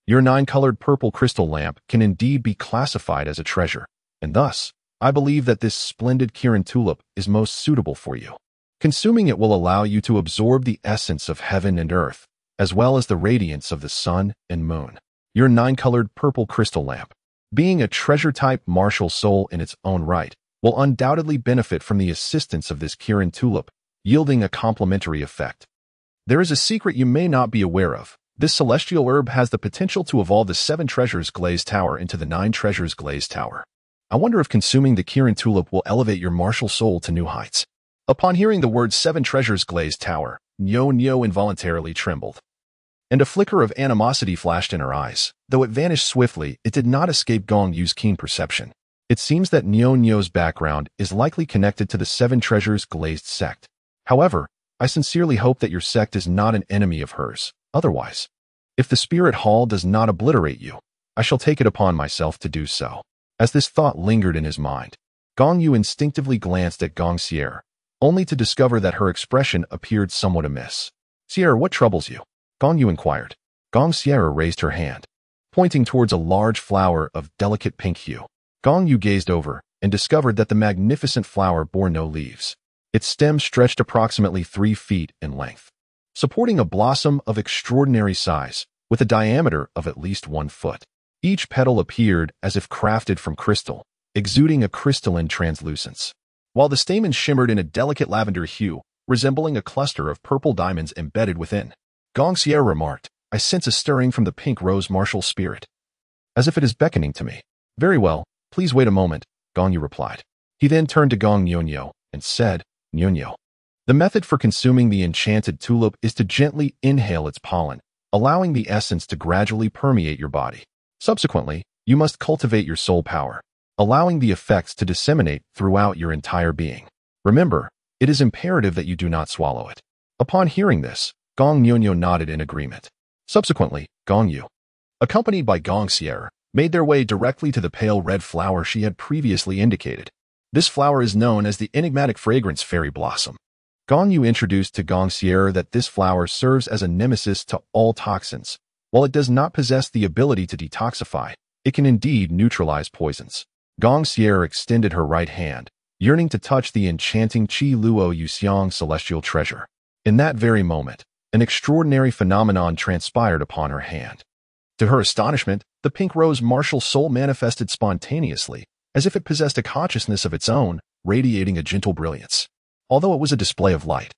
your 9-colored purple crystal lamp can indeed be classified as a treasure, and thus, I believe that this splendid Kirin tulip is most suitable for you. Consuming it will allow you to absorb the essence of heaven and earth, as well as the radiance of the sun and moon. Your 9-colored purple crystal lamp, being a treasure-type martial soul in its own right, will undoubtedly benefit from the assistance of this Kirin tulip, yielding a complementary effect. There is a secret you may not be aware of. This celestial herb has the potential to evolve the 7 treasures glazed tower into the 9 treasures glazed tower. I wonder if consuming the Kirin tulip will elevate your martial soul to new heights." Upon hearing the words 7 treasures glazed tower, Nyo involuntarily trembled, and a flicker of animosity flashed in her eyes. Though it vanished swiftly, it did not escape Gong Yu's keen perception. It seems that Nyo's background is likely connected to the 7 treasures glazed sect. However, I sincerely hope that your sect is not an enemy of hers. Otherwise, if the spirit hall does not obliterate you, I shall take it upon myself to do so. As this thought lingered in his mind, Gong Yu instinctively glanced at Gong Sierra, only to discover that her expression appeared somewhat amiss. "Sierra, what troubles you?" Gong Yu inquired. Gong Sierra raised her hand, pointing towards a large flower of delicate pink hue. Gong Yu gazed over and discovered that the magnificent flower bore no leaves. Its stem stretched approximately 3 feet in length, supporting a blossom of extraordinary size, with a diameter of at least 1 foot. Each petal appeared as if crafted from crystal, exuding a crystalline translucence, while the stamens shimmered in a delicate lavender hue, resembling a cluster of purple diamonds embedded within. Gong Sierra remarked, "I sense a stirring from the pink rose martial spirit, as if it is beckoning to me." "Very well, please wait a moment," Gong Yu replied. He then turned to Gong Yu and said, "Yu, the method for consuming the enchanted tulip is to gently inhale its pollen, allowing the essence to gradually permeate your body. Subsequently, you must cultivate your soul power, allowing the effects to disseminate throughout your entire being. Remember, it is imperative that you do not swallow it." Upon hearing this, Gong Yu nodded in agreement. Subsequently, Gong Yu, accompanied by Gong Sierra, made their way directly to the pale red flower she had previously indicated. This flower is known as the enigmatic fragrance fairy blossom. Gong Yu introduced to Gong Sierra that this flower serves as a nemesis to all toxins. While it does not possess the ability to detoxify, it can indeed neutralize poisons. Gong Sierra extended her right hand, yearning to touch the enchanting Qi Luo Yuxiang celestial treasure. In that very moment, an extraordinary phenomenon transpired upon her hand. To her astonishment, the pink rose martial soul manifested spontaneously, as if it possessed a consciousness of its own, radiating a gentle brilliance. Although it was a display of light,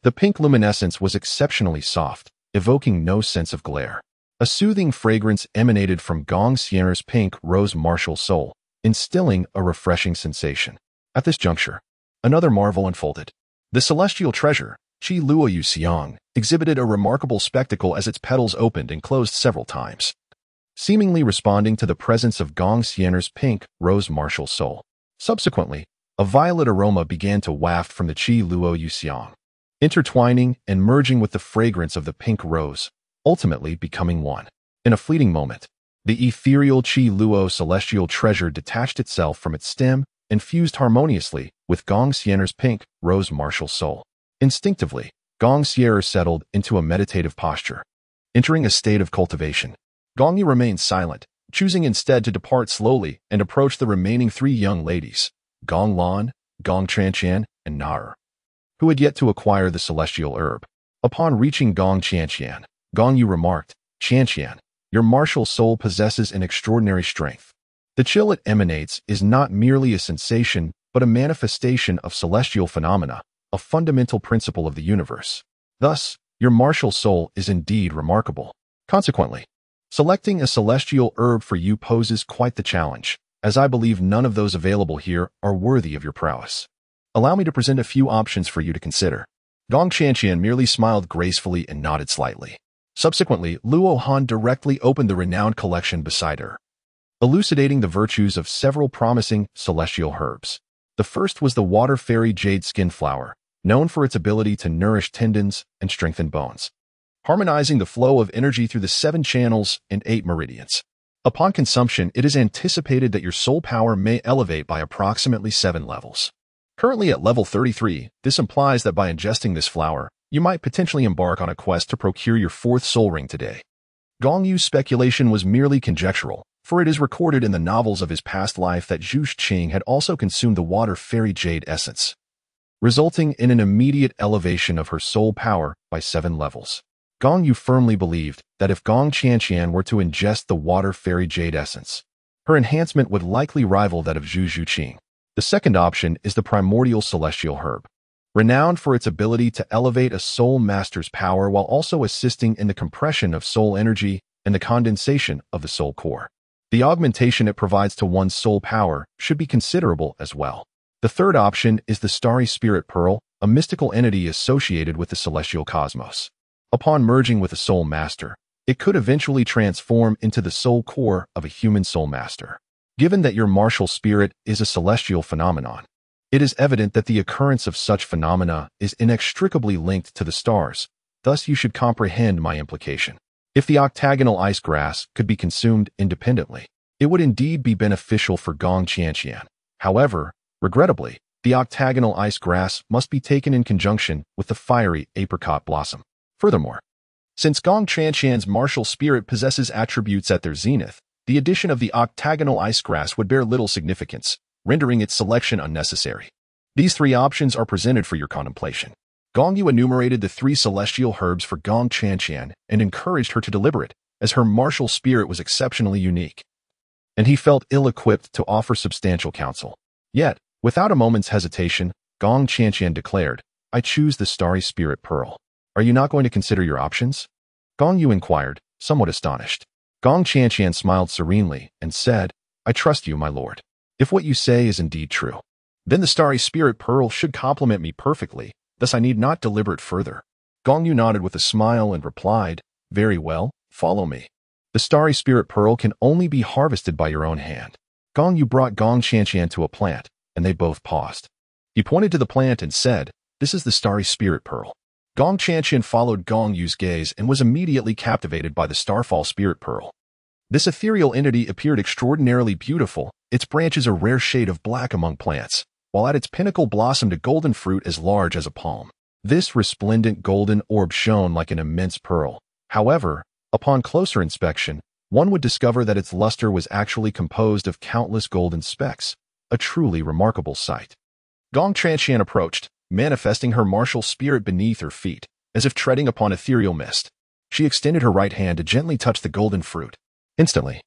the pink luminescence was exceptionally soft, evoking no sense of glare. A soothing fragrance emanated from Gong Yu's pink rose martial soul, instilling a refreshing sensation. At this juncture, another marvel unfolded. The celestial treasure, Qi Luo Yuxiang, exhibited a remarkable spectacle as its petals opened and closed several times, seemingly responding to the presence of Gong Yu's pink rose martial soul. Subsequently, a violet aroma began to waft from the Qi Luo Yuxiang, intertwining and merging with the fragrance of the pink rose, ultimately becoming one. In a fleeting moment, the ethereal Qi Luo celestial treasure detached itself from its stem and fused harmoniously with Gong Yu's pink rose martial soul. Instinctively, Gong Yu settled into a meditative posture, entering a state of cultivation. Gong Yu remained silent, choosing instead to depart slowly and approach the remaining three young ladies, Gong Lan, Gong Qianqian, and Nar, who had yet to acquire the celestial herb. Upon reaching Gong Qianqian, Gong Yu remarked, "Qianqian, your martial soul possesses an extraordinary strength. The chill it emanates is not merely a sensation, but a manifestation of celestial phenomena, a fundamental principle of the universe. Thus, your martial soul is indeed remarkable. Consequently, selecting a celestial herb for you poses quite the challenge, as I believe none of those available here are worthy of your prowess. Allow me to present a few options for you to consider." Gong Qianqian merely smiled gracefully and nodded slightly. Subsequently, Luo Han directly opened the renowned collection beside her, elucidating the virtues of several promising celestial herbs. The first was the water fairy jade skin flower, known for its ability to nourish tendons and strengthen bones, harmonizing the flow of energy through the 7 channels and 8 meridians. Upon consumption, it is anticipated that your soul power may elevate by approximately 7 levels. Currently at level 33, this implies that by ingesting this flower, you might potentially embark on a quest to procure your 4th soul ring today. Gong Yu's speculation was merely conjectural, for it is recorded in the novels of his past life that Zhu Qing had also consumed the water fairy jade essence, resulting in an immediate elevation of her soul power by 7 levels. Gong Yu firmly believed that if Gong Qianqian were to ingest the water fairy jade essence, her enhancement would likely rival that of Zhu Qing. The second option is the primordial celestial herb, renowned for its ability to elevate a soul master's power while also assisting in the compression of soul energy and the condensation of the soul core. The augmentation it provides to one's soul power should be considerable as well. The third option is the starry spirit pearl, a mystical entity associated with the celestial cosmos. Upon merging with a soul master, it could eventually transform into the soul core of a human soul master. Given that your martial spirit is a celestial phenomenon, it is evident that the occurrence of such phenomena is inextricably linked to the stars, thus you should comprehend my implication. If the octagonal ice grass could be consumed independently, it would indeed be beneficial for Gong Qianqian. However, regrettably, the octagonal ice grass must be taken in conjunction with the fiery apricot blossom. Furthermore, since Gong Qianqian's martial spirit possesses attributes at their zenith, the addition of the octagonal ice grass would bear little significance, rendering its selection unnecessary. These 3 options are presented for your contemplation. Gong Yu enumerated the 3 celestial herbs for Gong Qianqian and encouraged her to deliberate, as her martial spirit was exceptionally unique, and he felt ill-equipped to offer substantial counsel. Yet, without a moment's hesitation, Gong Qianqian declared, "I choose the starry spirit pearl. Are you not going to consider your options?" Gong Yu inquired, somewhat astonished. Gong Qianqian smiled serenely and said, "I trust you, my lord. If what you say is indeed true, then the starry spirit pearl should complement me perfectly, thus I need not deliberate further." Gong Yu nodded with a smile and replied, "Very well, follow me. The starry spirit pearl can only be harvested by your own hand." Gong Yu brought Gong Qianqian to a plant, and they both paused. He pointed to the plant and said, "This is the starry spirit pearl." Gong Qianqian followed Gong Yu's gaze and was immediately captivated by the starfall spirit pearl. This ethereal entity appeared extraordinarily beautiful, its branches a rare shade of black among plants, while at its pinnacle blossomed a golden fruit as large as a palm. This resplendent golden orb shone like an immense pearl. However, upon closer inspection, one would discover that its luster was actually composed of countless golden specks, a truly remarkable sight. Gong Yu approached, manifesting her martial spirit beneath her feet, as if treading upon ethereal mist. She extended her right hand to gently touch the golden fruit. Instantly,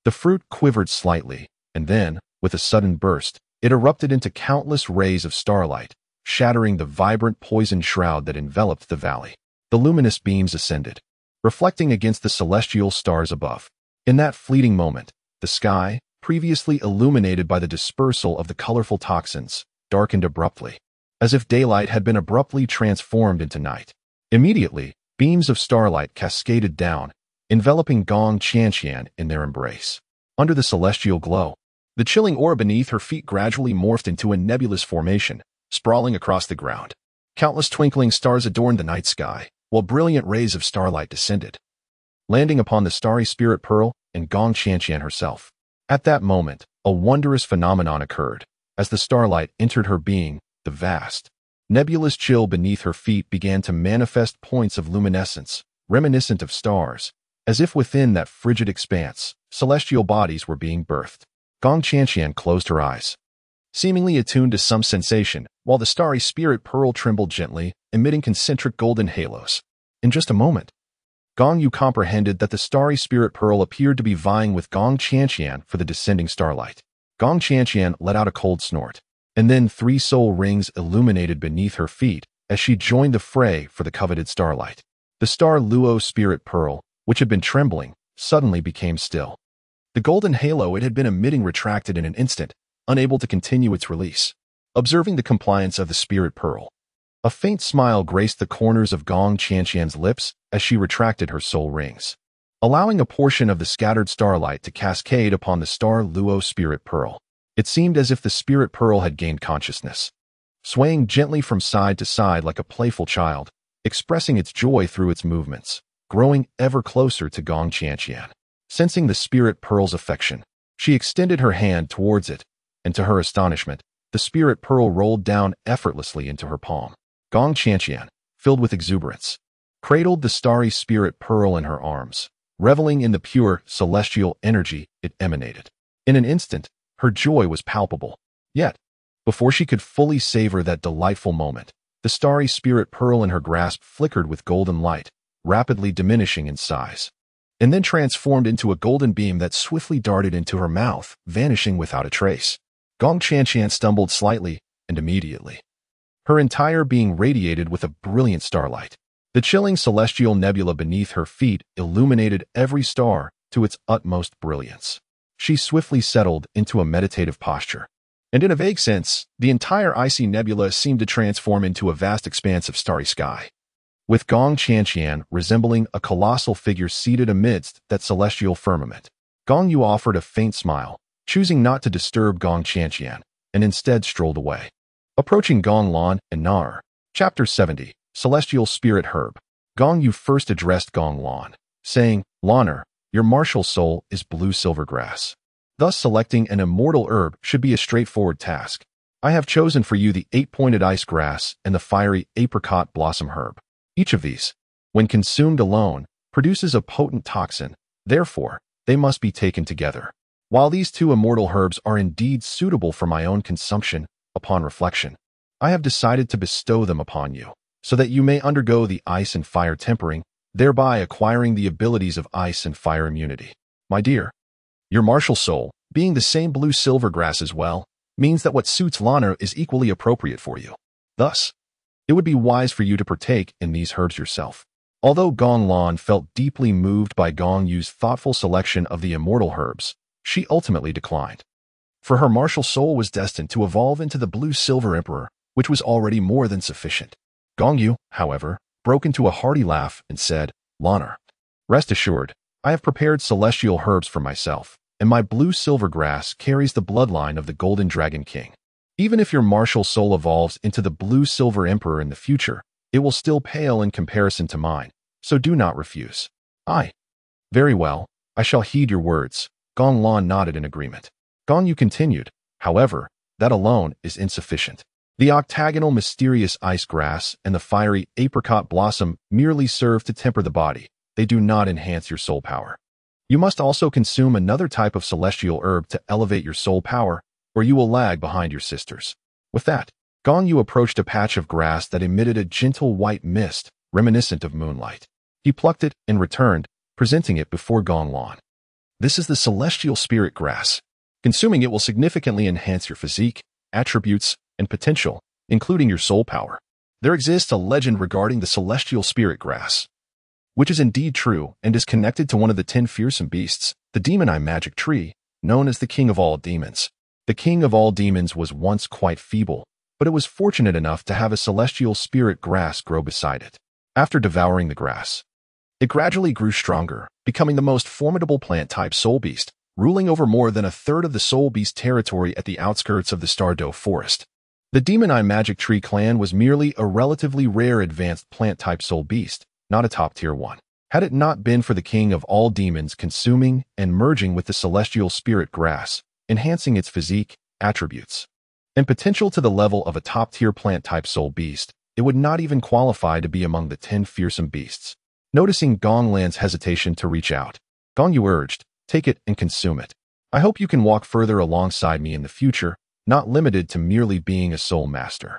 the fruit quivered slightly, and then, with a sudden burst, it erupted into countless rays of starlight, shattering the vibrant poison shroud that enveloped the valley. The luminous beams ascended, reflecting against the celestial stars above. In that fleeting moment, the sky, previously illuminated by the dispersal of the colorful toxins, darkened abruptly, as if daylight had been abruptly transformed into night. Immediately, beams of starlight cascaded down, enveloping Gong Yu in their embrace. Under the celestial glow, the chilling aura beneath her feet gradually morphed into a nebulous formation, sprawling across the ground. Countless twinkling stars adorned the night sky, while brilliant rays of starlight descended, landing upon the starry spirit pearl and Gong Yu herself. At that moment, a wondrous phenomenon occurred. As the starlight entered her being, the vast, nebulous chill beneath her feet began to manifest points of luminescence, reminiscent of stars, as if within that frigid expanse, celestial bodies were being birthed. Gong Yu closed her eyes, seemingly attuned to some sensation, while the starry spirit pearl trembled gently, emitting concentric golden halos. In just a moment, Gong Yu comprehended that the starry spirit pearl appeared to be vying with Gong Yu for the descending starlight. Gong Yu let out a cold snort, and then 3 soul rings illuminated beneath her feet as she joined the fray for the coveted starlight. The star Luo spirit pearl, which had been trembling, suddenly became still. The golden halo it had been emitting retracted in an instant, unable to continue its release. Observing the compliance of the spirit pearl, a faint smile graced the corners of Gong Yu lips as she retracted her soul rings, allowing a portion of the scattered starlight to cascade upon the star Luo spirit pearl. It seemed as if the spirit pearl had gained consciousness, swaying gently from side to side like a playful child, expressing its joy through its movements, growing ever closer to Gong Yu. Sensing the spirit pearl's affection, she extended her hand towards it, and to her astonishment, the spirit pearl rolled down effortlessly into her palm. Gong Yu, filled with exuberance, cradled the starry spirit pearl in her arms, reveling in the pure, celestial energy it emanated. In an instant, her joy was palpable. Yet, before she could fully savor that delightful moment, the starry spirit pearl in her grasp flickered with golden light, rapidly diminishing in size, and then transformed into a golden beam that swiftly darted into her mouth, vanishing without a trace. Gong Yu stumbled slightly, and immediately, her entire being radiated with a brilliant starlight. The chilling celestial nebula beneath her feet illuminated every star to its utmost brilliance. She swiftly settled into a meditative posture, and in a vague sense, the entire icy nebula seemed to transform into a vast expanse of starry sky, with Gong Yu resembling a colossal figure seated amidst that celestial firmament. Gong Yu offered a faint smile, choosing not to disturb Gong Yu, and instead strolled away. Approaching Gong Lan and Nar. Chapter 70, Celestial Spirit Herb. Gong Yu first addressed Gong Lan, saying, "Laner, your martial soul is blue silvergrass. Thus selecting an immortal herb should be a straightforward task. I have chosen for you the 8-pointed ice grass and the fiery apricot blossom herb. Each of these, when consumed alone, produces a potent toxin. Therefore, they must be taken together. While these 2 immortal herbs are indeed suitable for my own consumption, upon reflection, I have decided to bestow them upon you, so that you may undergo the ice and fire tempering, thereby acquiring the abilities of ice and fire immunity. My dear, your martial soul, being the same blue silvergrass as well, means that what suits Lana is equally appropriate for you. Thus, it would be wise for you to partake in these herbs yourself." Although Gong Lan felt deeply moved by Gong Yu's thoughtful selection of the immortal herbs, she ultimately declined, for her martial soul was destined to evolve into the blue-silver emperor, which was already more than sufficient. Gong Yu, however, broke into a hearty laugh and said, "Laner, rest assured, I have prepared celestial herbs for myself, and my blue-silver grass carries the bloodline of the Golden Dragon King. Even if your martial soul evolves into the blue-silver emperor in the future, it will still pale in comparison to mine, so do not refuse." "Aye. Very well, I shall heed your words." Gong Lan nodded in agreement. Gong Yu continued, "However, that alone is insufficient. The octagonal mysterious ice grass and the fiery apricot blossom merely serve to temper the body. They do not enhance your soul power. You must also consume another type of celestial herb to elevate your soul power, or you will lag behind your sisters." With that, Gong Yu approached a patch of grass that emitted a gentle white mist, reminiscent of moonlight. He plucked it and returned, presenting it before Gong Lan. This is the celestial spirit grass. Consuming it will significantly enhance your physique, attributes, and potential, including your soul power. There exists a legend regarding the celestial spirit grass, which is indeed true and is connected to one of the 10 fearsome beasts, the demon eye magic tree, known as the king of all demons. The king of all demons was once quite feeble, but it was fortunate enough to have a celestial spirit grass grow beside it. After devouring the grass, it gradually grew stronger, becoming the most formidable plant-type soul beast, ruling over more than a third of the soul beast territory at the outskirts of the Stardow forest. The demon eye magic tree clan was merely a relatively rare advanced plant-type soul beast, not a top-tier one. Had it not been for the king of all demons consuming and merging with the celestial spirit grass, enhancing its physique, attributes, and potential to the level of a top-tier plant-type soul beast, it would not even qualify to be among the 10 fearsome beasts. Noticing Gong Lan's hesitation to reach out, Gong Yu urged, "Take it and consume it. I hope you can walk further alongside me in the future, not limited to merely being a soul master.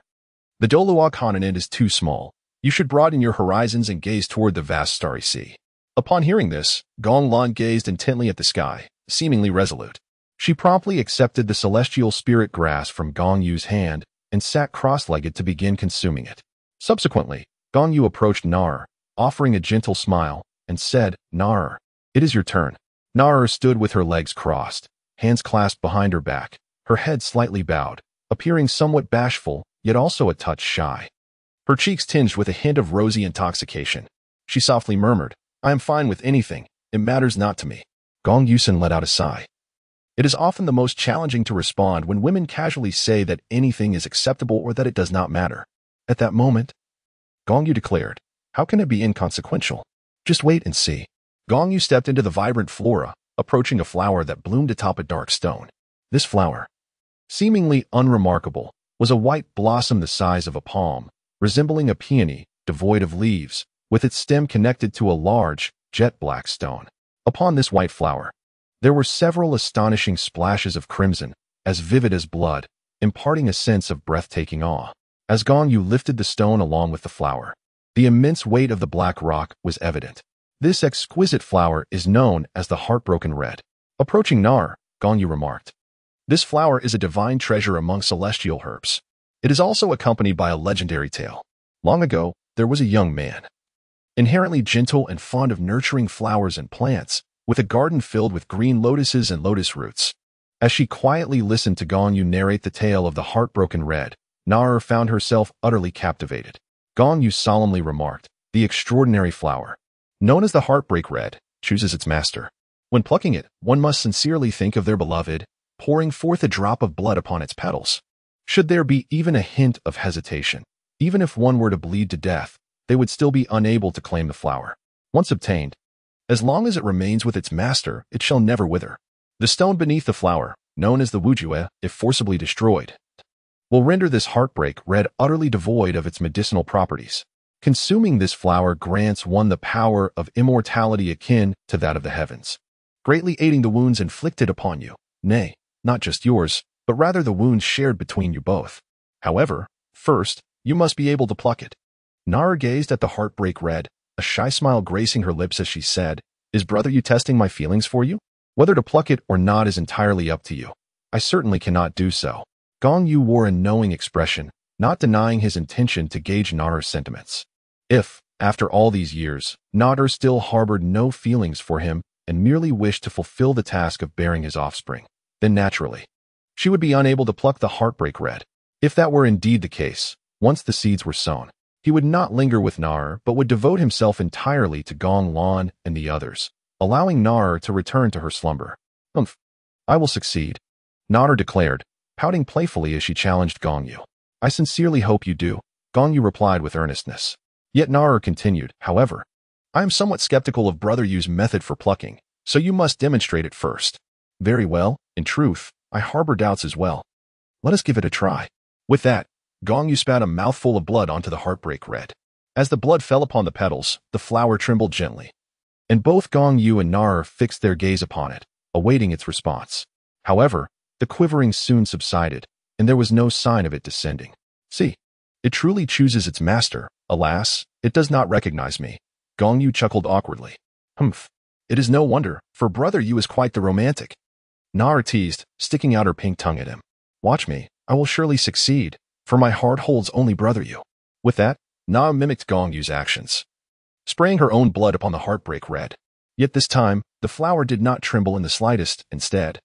The Douluo Continent is too small. You should broaden your horizons and gaze toward the vast starry sea." Upon hearing this, Gong Lan gazed intently at the sky, seemingly resolute. She promptly accepted the celestial spirit grass from Gong Yu's hand and sat cross-legged to begin consuming it. Subsequently, Gong Yu approached Nar, offering a gentle smile, and said, "Nar, it is your turn." Nar stood with her legs crossed, hands clasped behind her back, her head slightly bowed, appearing somewhat bashful, yet also a touch shy. Her cheeks tinged with a hint of rosy intoxication. She softly murmured, "I am fine with anything. It matters not to me." Gong Yusen let out a sigh. It is often the most challenging to respond when women casually say that anything is acceptable or that it does not matter. At that moment, Gong Yu declared, "How can it be inconsequential? Just wait and see." Gong Yu stepped into the vibrant flora, approaching a flower that bloomed atop a dark stone. This flower, seemingly unremarkable, was a white blossom the size of a palm, resembling a peony, devoid of leaves, with its stem connected to a large, jet-black stone. Upon this white flower, there were several astonishing splashes of crimson, as vivid as blood, imparting a sense of breathtaking awe. As Gong Yu lifted the stone along with the flower, the immense weight of the black rock was evident. This exquisite flower is known as the heartbroken red. Approaching Nar, Gong Yu remarked, "This flower is a divine treasure among celestial herbs. It is also accompanied by a legendary tale. Long ago, there was a young man, inherently gentle and fond of nurturing flowers and plants, with a garden filled with green lotuses and lotus roots." As she quietly listened to Gong Yu narrate the tale of the heartbroken red, Nar found herself utterly captivated. Gong Yu solemnly remarked, "The extraordinary flower, known as the heartbreak red, chooses its master. When plucking it, one must sincerely think of their beloved, pouring forth a drop of blood upon its petals. Should there be even a hint of hesitation, even if one were to bleed to death, they would still be unable to claim the flower. Once obtained, as long as it remains with its master, it shall never wither. The stone beneath the flower, known as the wujue, if forcibly destroyed, will render this heartbreak red utterly devoid of its medicinal properties. Consuming this flower grants one the power of immortality akin to that of the heavens, greatly aiding the wounds inflicted upon you. Nay, not just yours, but rather the wounds shared between you both. However, first, you must be able to pluck it." Nara gazed at the heartbreak red, a shy smile gracing her lips as she said, "Is brother you testing my feelings for you? Whether to pluck it or not is entirely up to you. I certainly cannot do so." Gong Yu wore a knowing expression, not denying his intention to gauge Nara's sentiments. If, after all these years, Nara still harbored no feelings for him and merely wished to fulfill the task of bearing his offspring, then naturally, she would be unable to pluck the heartbreak red. If that were indeed the case, once the seeds were sown, he would not linger with Nar but would devote himself entirely to Gong Lan and the others, allowing Nar to return to her slumber. I will succeed," Nar declared, pouting playfully as she challenged Gong Yu. "I sincerely hope you do," Gong Yu replied with earnestness. Yet Nar continued, "However, I am somewhat skeptical of Brother Yu's method for plucking, so you must demonstrate it first." "Very well. In truth, I harbor doubts as well. Let us give it a try." With that, Gong Yu spat a mouthful of blood onto the heartbreak red. As the blood fell upon the petals, the flower trembled gently, and both Gong Yu and Nar fixed their gaze upon it, awaiting its response. However, the quivering soon subsided, and there was no sign of it descending. See, it truly chooses its master. Alas, it does not recognize me. Gong Yu chuckled awkwardly. Humph. It is no wonder, for brother Yu is quite the romantic. Na teased, sticking out her pink tongue at him. Watch me, I will surely succeed, for my heart holds only brother Yu. With that, Na mimicked Gong Yu's actions, spraying her own blood upon the heartbreak red. Yet this time, the flower did not tremble in the slightest. Instead,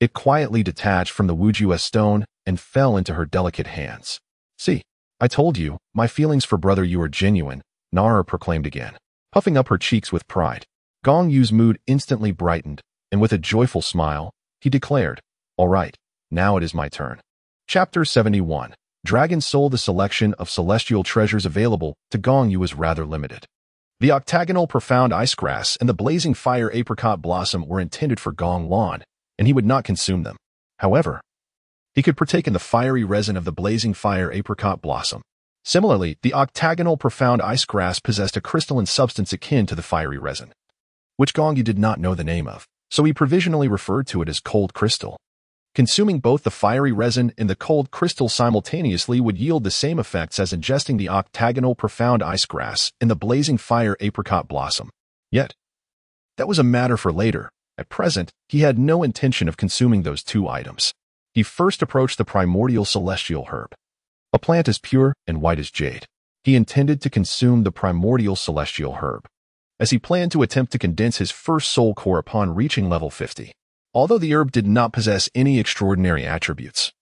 it quietly detached from the Wuju's stone and fell into her delicate hands. See, I told you, my feelings for brother Yu are genuine, Nara proclaimed again, puffing up her cheeks with pride. Gong Yu's mood instantly brightened, and with a joyful smile, he declared, All right, now it is my turn. Chapter 71. Dragon Soul. The selection of celestial treasures available to Gong Yu was rather limited. The octagonal profound ice grass and the blazing fire apricot blossom were intended for Gong Lan, and he would not consume them. However, he could partake in the fiery resin of the blazing fire apricot blossom. Similarly, the octagonal profound ice grass possessed a crystalline substance akin to the fiery resin, which Gong Yu did not know the name of, so he provisionally referred to it as cold crystal. Consuming both the fiery resin and the cold crystal simultaneously would yield the same effects as ingesting the octagonal profound ice grass and the blazing fire apricot blossom. Yet, that was a matter for later. At present, he had no intention of consuming those two items. He first approached the primordial celestial herb, a plant as pure and white as jade. He intended to consume the primordial celestial herb, as he planned to attempt to condense his first soul core upon reaching level 50. Although the herb did not possess any extraordinary attributes,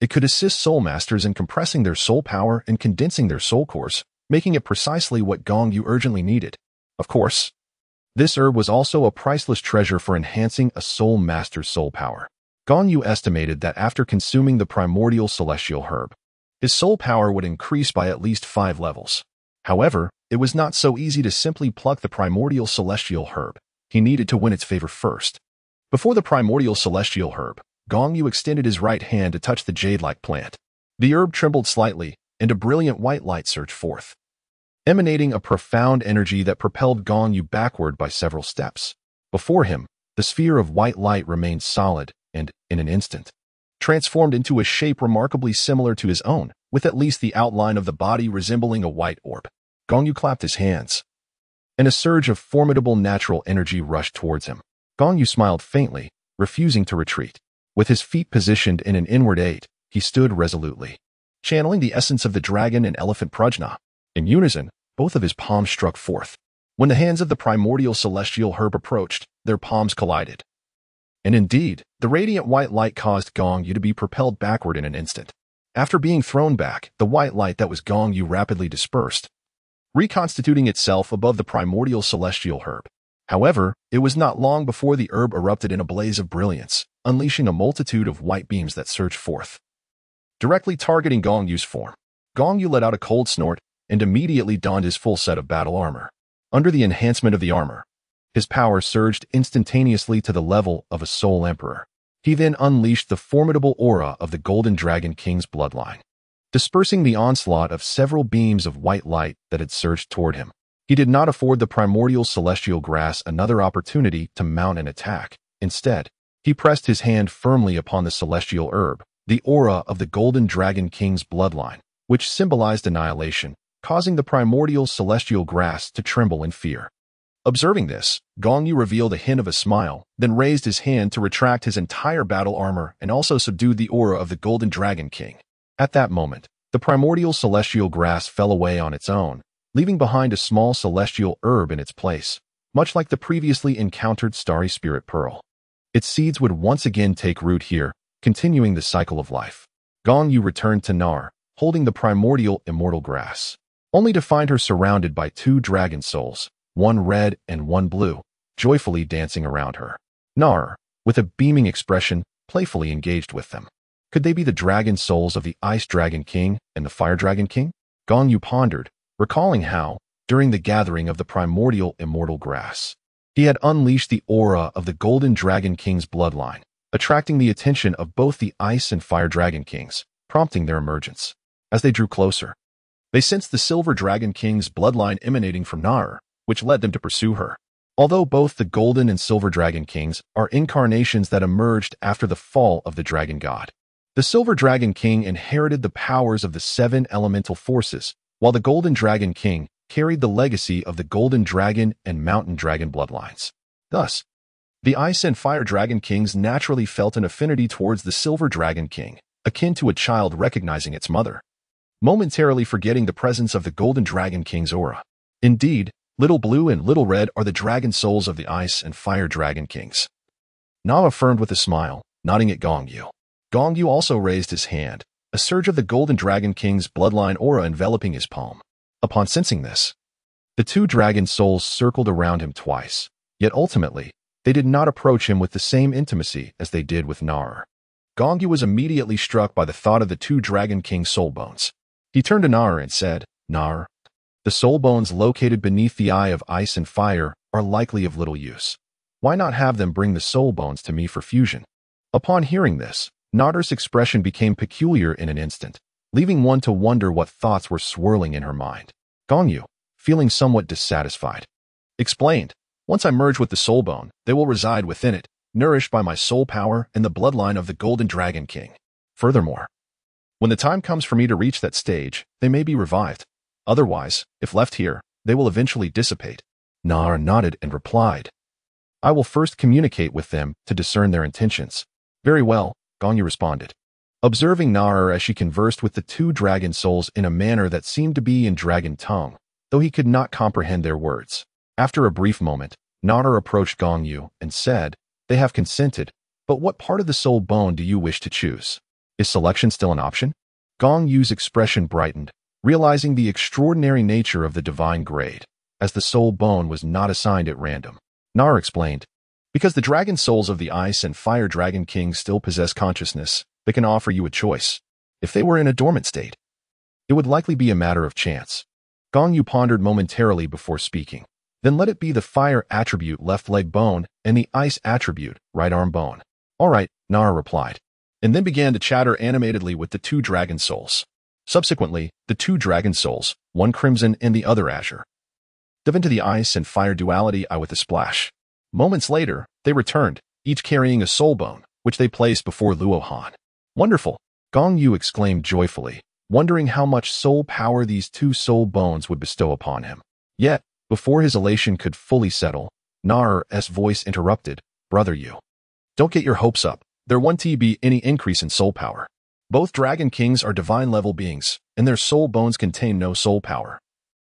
it could assist soul masters in compressing their soul power and condensing their soul cores, making it precisely what Gong Yu urgently needed. Of course, this herb was also a priceless treasure for enhancing a soul master's soul power. Gong Yu estimated that after consuming the primordial celestial herb, his soul power would increase by at least 5 levels. However, it was not so easy to simply pluck the primordial celestial herb. He needed to win its favor first. Before the primordial celestial herb, Gong Yu extended his right hand to touch the jade-like plant. The herb trembled slightly, and a brilliant white light surged forth, emanating a profound energy that propelled Gong Yu backward by several steps. Before him, the sphere of white light remained solid and, in an instant, transformed into a shape remarkably similar to his own, with at least the outline of the body resembling a white orb. Gong Yu clapped his hands, and a surge of formidable natural energy rushed towards him. Gong Yu smiled faintly, refusing to retreat. With his feet positioned in an inward 8, he stood resolutely, channeling the essence of the dragon and elephant prajna. In unison, both of his palms struck forth. When the hands of the primordial celestial herb approached, their palms collided. And indeed, the radiant white light caused Gong Yu to be propelled backward in an instant. After being thrown back, the white light that was Gong Yu rapidly dispersed, reconstituting itself above the primordial celestial herb. However, it was not long before the herb erupted in a blaze of brilliance, unleashing a multitude of white beams that surged forth, directly targeting Gong Yu's form. Gong Yu let out a cold snort and immediately donned his full set of battle armor. Under the enhancement of the armor, his power surged instantaneously to the level of a soul emperor. He then unleashed the formidable aura of the Golden Dragon King's bloodline, dispersing the onslaught of several beams of white light that had surged toward him. He did not afford the primordial celestial grass another opportunity to mount an attack. Instead, he pressed his hand firmly upon the celestial herb, the aura of the Golden Dragon King's bloodline, which symbolized annihilation, causing the primordial celestial grass to tremble in fear. Observing this, Gong Yu revealed a hint of a smile, then raised his hand to retract his entire battle armor and also subdued the aura of the Golden Dragon King. At that moment, the primordial celestial grass fell away on its own, leaving behind a small celestial herb in its place, much like the previously encountered starry spirit pearl. Its seeds would once again take root here, continuing the cycle of life. Gong Yu returned to Nar, holding the primordial immortal grass, only to find her surrounded by 2 dragon souls, one red and one blue, joyfully dancing around her. Nar, with a beaming expression, playfully engaged with them. Could they be the dragon souls of the Ice Dragon King and the Fire Dragon King? Gong Yu pondered, recalling how, during the gathering of the primordial immortal grass, he had unleashed the aura of the Golden Dragon King's bloodline, attracting the attention of both the Ice and Fire Dragon Kings, prompting their emergence. As they drew closer, they sensed the Silver Dragon King's bloodline emanating from Nar, which led them to pursue her. Although both the Golden and Silver Dragon Kings are incarnations that emerged after the fall of the Dragon God, The Silver Dragon King inherited the powers of the 7 elemental forces, while the Golden Dragon King carried the legacy of the Golden Dragon and Mountain Dragon bloodlines. Thus, the Ice and Fire Dragon Kings naturally felt an affinity towards the Silver Dragon King, akin to a child recognizing its mother, momentarily forgetting the presence of the Golden Dragon King's aura. Indeed, Little Blue and Little Red are the dragon souls of the Ice and Fire Dragon Kings. Na affirmed with a smile, nodding at Gong Yu. Gong Yu also raised his hand, a surge of the Golden Dragon King's bloodline aura enveloping his palm. Upon sensing this, the 2 dragon souls circled around him twice, yet ultimately, they did not approach him with the same intimacy as they did with Nar. Gong Yu was immediately struck by the thought of the 2 Dragon King soul bones. He turned to Nar and said, "Nar, the soul bones located beneath the eye of Ice and Fire are likely of little use. Why not have them bring the soul bones to me for fusion?" Upon hearing this, Nar's expression became peculiar in an instant, leaving one to wonder what thoughts were swirling in her mind. Gong Yu, feeling somewhat dissatisfied, explained, "Once I merge with the soul bone, they will reside within it, nourished by my soul power and the bloodline of the Golden Dragon King. Furthermore, when the time comes for me to reach that stage, they may be revived. Otherwise, if left here, they will eventually dissipate." Nar nodded and replied, "I will first communicate with them to discern their intentions." "Very well," Gong Yu responded, observing Nar as she conversed with the 2 dragon souls in a manner that seemed to be in dragon tongue, though he could not comprehend their words. After a brief moment, Nar approached Gong Yu and said, "They have consented, but what part of the soul bone do you wish to choose? Is selection still an option?" Gong Yu's expression brightened, realizing the extraordinary nature of the divine grade, as the soul bone was not assigned at random. Nar explained, "Because the dragon souls of the Ice and Fire Dragon King still possess consciousness, they can offer you a choice. If they were in a dormant state, it would likely be a matter of chance." Gong Yu pondered momentarily before speaking. "Then let it be the Fire attribute left leg bone and the Ice attribute right arm bone." "All right," Nar replied, and then began to chatter animatedly with the 2 dragon souls. Subsequently, the 2 dragon souls, one crimson and the other azure, dove into the Ice and Fire duality eye with a splash. Moments later, they returned, each carrying a soul bone, which they placed before Luo Han. "Wonderful!" Gong Yu exclaimed joyfully, wondering how much soul power these 2 soul bones would bestow upon him. Yet, before his elation could fully settle, Nar's voice interrupted, "Brother Yu, don't get your hopes up. There won't be any increase in soul power. Both Dragon Kings are divine-level beings, and their soul bones contain no soul power.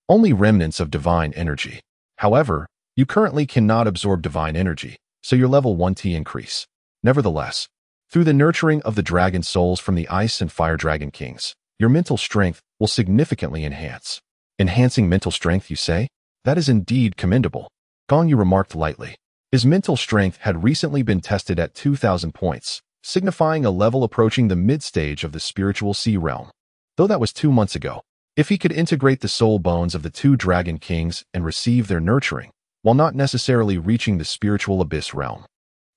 Only remnants of divine energy. However, you currently cannot absorb divine energy, so your level 1T increase. Nevertheless, through the nurturing of the dragon souls from the Ice and Fire Dragon Kings, your mental strength will significantly enhance." "Enhancing mental strength, you say? That is indeed commendable," Gong Yu remarked lightly. His mental strength had recently been tested at 2,000 points, signifying a level approaching the mid-stage of the spiritual sea realm. Though that was 2 months ago, if he could integrate the soul bones of the 2 dragon kings and receive their nurturing, while not necessarily reaching the spiritual abyss realm,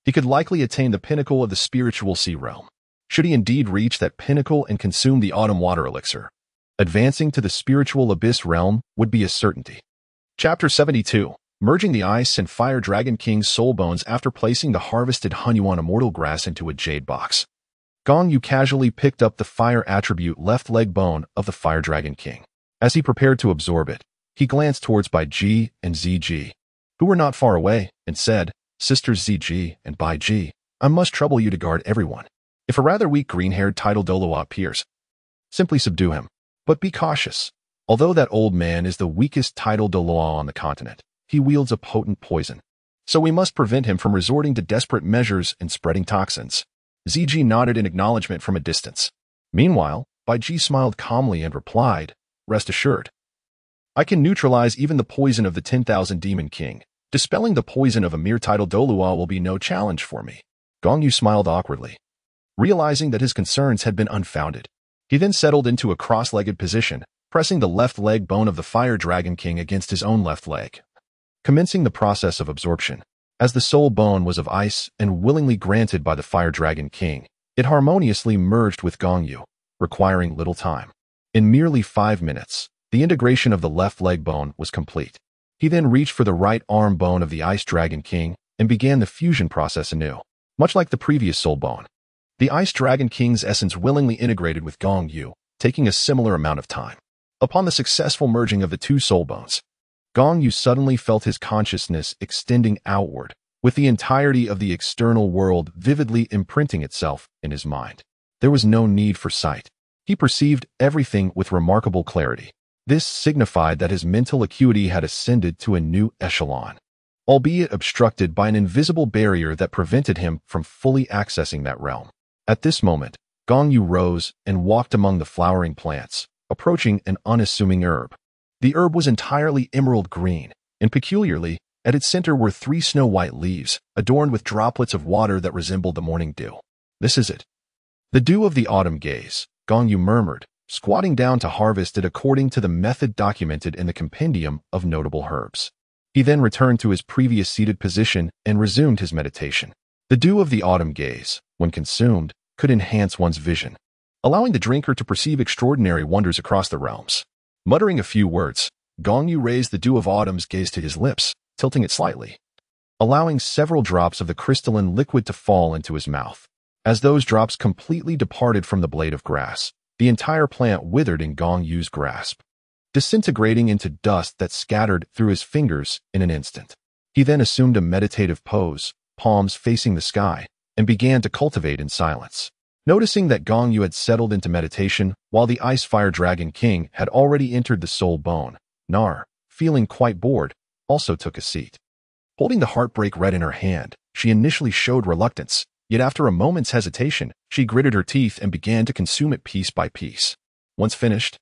he could likely attain the pinnacle of the spiritual sea realm. Should he indeed reach that pinnacle and consume the autumn water elixir, advancing to the spiritual abyss realm would be a certainty. Chapter 72. Merging the Ice and Fire Dragon King's soul bones after placing the harvested Hunyuan immortal grass into a jade box. Gong Yu casually picked up the fire attribute left leg bone of the Fire Dragon King. As he prepared to absorb it, he glanced towards Bai Ji and Ziji, who were not far away, and said, "Sisters Ziji and Bai Ji, I must trouble you to guard everyone. If a rather weak green-haired title Douluo appears, simply subdue him. But be cautious. Although that old man is the weakest title Douluo on the continent, he wields a potent poison. So we must prevent him from resorting to desperate measures and spreading toxins." Ziji nodded in acknowledgement from a distance. Meanwhile, Bai Ji smiled calmly and replied, "Rest assured. I can neutralize even the poison of the 10,000 Demon King. Dispelling the poison of a mere title Douluo will be no challenge for me." Gong Yu smiled awkwardly, realizing that his concerns had been unfounded. He then settled into a cross-legged position, pressing the left leg bone of the Fire Dragon King against his own left leg, commencing the process of absorption. As the soul bone was of ice and willingly granted by the Fire Dragon King, it harmoniously merged with Gong Yu, requiring little time. In merely 5 minutes, the integration of the left leg bone was complete. He then reached for the right arm bone of the Ice Dragon King and began the fusion process anew. Much like the previous soul bone, The Ice Dragon King's essence willingly integrated with Gong Yu, taking a similar amount of time. Upon the successful merging of the two soul bones, Gong Yu suddenly felt his consciousness extending outward, with the entirety of the external world vividly imprinting itself in his mind. There was no need for sight. He perceived everything with remarkable clarity. This signified that his mental acuity had ascended to a new echelon, albeit obstructed by an invisible barrier that prevented him from fully accessing that realm. At this moment, Gong Yu rose and walked among the flowering plants, approaching an unassuming herb. The herb was entirely emerald green, and peculiarly, at its center were 3 snow-white leaves, adorned with droplets of water that resembled the morning dew. This is it. The dew of the autumn gaze, Gong Yu murmured, squatting down to harvest it according to the method documented in the compendium of notable herbs. He then returned to his previous seated position and resumed his meditation. The dew of the autumn gaze, when consumed, could enhance one's vision, allowing the drinker to perceive extraordinary wonders across the realms. Muttering a few words, Gong Yu raised the dew of autumn's gaze to his lips, tilting it slightly, allowing several drops of the crystalline liquid to fall into his mouth. As those drops completely departed from the blade of grass, the entire plant withered in Gong Yu's grasp, disintegrating into dust that scattered through his fingers in an instant. He then assumed a meditative pose, palms facing the sky, and began to cultivate in silence. Noticing that Gong Yu had settled into meditation while the Ice Fire Dragon King had already entered the soul bone, Nar, feeling quite bored, also took a seat. Holding the heartbreak red in her hand, she initially showed reluctance, yet after a moment's hesitation, she gritted her teeth and began to consume it piece by piece. Once finished,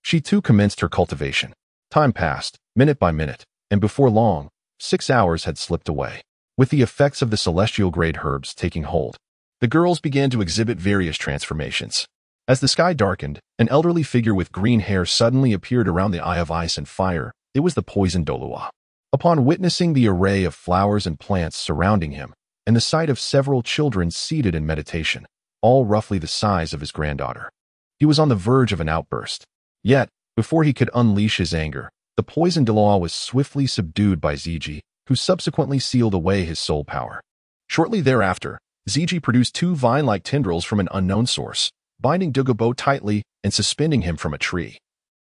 she too commenced her cultivation. Time passed, minute by minute, and before long, 6 hours had slipped away. With the effects of the celestial-grade herbs taking hold, the girls began to exhibit various transformations. As the sky darkened, an elderly figure with green hair suddenly appeared around the Eye of Ice and Fire. It was the poisoned Douluo. Upon witnessing the array of flowers and plants surrounding him, and the sight of several children seated in meditation, all roughly the size of his granddaughter, he was on the verge of an outburst. Yet, before he could unleash his anger, the poisoned Douluo was swiftly subdued by Ziji, who subsequently sealed away his soul power. Shortly thereafter, Ziji produced 2 vine-like tendrils from an unknown source, binding Douluo tightly and suspending him from a tree.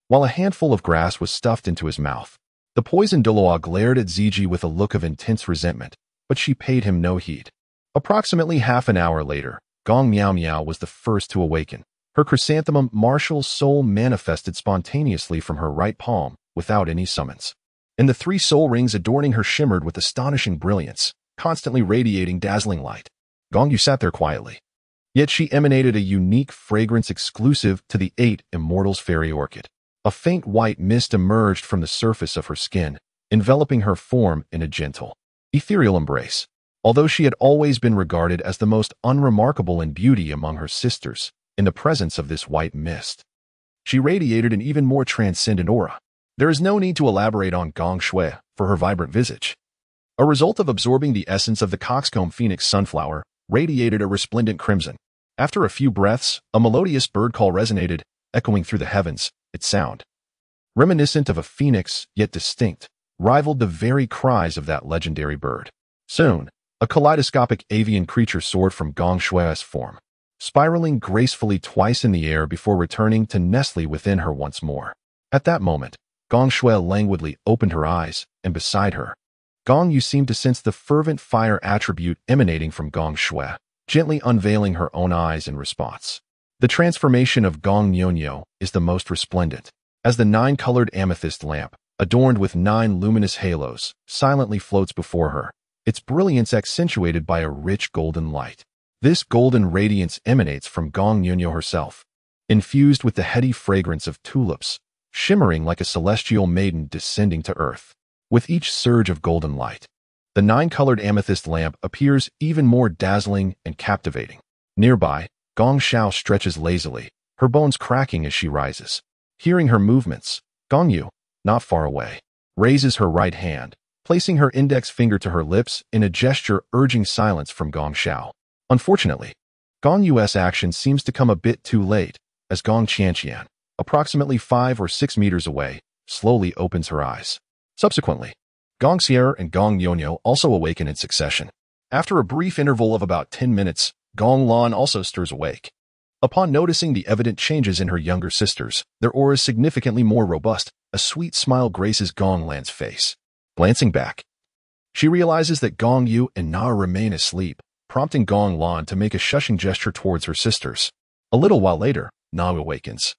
While a handful of grass was stuffed into his mouth, the poisoned Douluo glared at Ziji with a look of intense resentment, but she paid him no heed. Approximately half an hour later, Gong Miao Miao was the first to awaken. Her chrysanthemum martial soul manifested spontaneously from her right palm, without any summons. And the 3 soul rings adorning her shimmered with astonishing brilliance, constantly radiating dazzling light. Gong Yu sat there quietly. Yet she emanated a unique fragrance exclusive to the 8 Immortals Fairy Orchid. A faint white mist emerged from the surface of her skin, enveloping her form in a gentle, ethereal embrace. Although she had always been regarded as the most unremarkable in beauty among her sisters, in the presence of this white mist, she radiated an even more transcendent aura. There is no need to elaborate on Gong Shui for her vibrant visage. A result of absorbing the essence of the coxcomb phoenix sunflower, radiated a resplendent crimson. After a few breaths, a melodious bird call resonated, echoing through the heavens. Its sound, reminiscent of a phoenix yet distinct, rivaled the very cries of that legendary bird. Soon, a kaleidoscopic avian creature soared from Gong Shui's form, spiraling gracefully twice in the air before returning to nestle within her once more. At that moment, Gong Shui languidly opened her eyes, and beside her, Gong Yu seemed to sense the fervent fire attribute emanating from Gong Shui, gently unveiling her own eyes in response. The transformation of Gong Yu is the most resplendent, as the 9-colored amethyst lamp, adorned with 9 luminous halos, silently floats before her, its brilliance accentuated by a rich golden light. This golden radiance emanates from Gong Yu herself, infused with the heady fragrance of tulips, shimmering like a celestial maiden descending to earth. With each surge of golden light, the 9-colored amethyst lamp appears even more dazzling and captivating. Nearby, Gong Xiao stretches lazily, her bones cracking as she rises. Hearing her movements, Gong Yu, not far away, raises her right hand, placing her index finger to her lips in a gesture urging silence from Gong Xiao. Unfortunately, Gong Yu's action seems to come a bit too late, as Gong Qianqian, approximately 5 or 6 meters away, slowly opens her eyes. Subsequently, Gong Xier and Gong Yonyo also awaken in succession. After a brief interval of about 10 minutes, Gong Lan also stirs awake. Upon noticing the evident changes in her younger sisters, their auras significantly more robust, a sweet smile graces Gong Lan's face. Glancing back, she realizes that Gong Yu and Na remain asleep, prompting Gong Lan to make a shushing gesture towards her sisters. A little while later, Na awakens.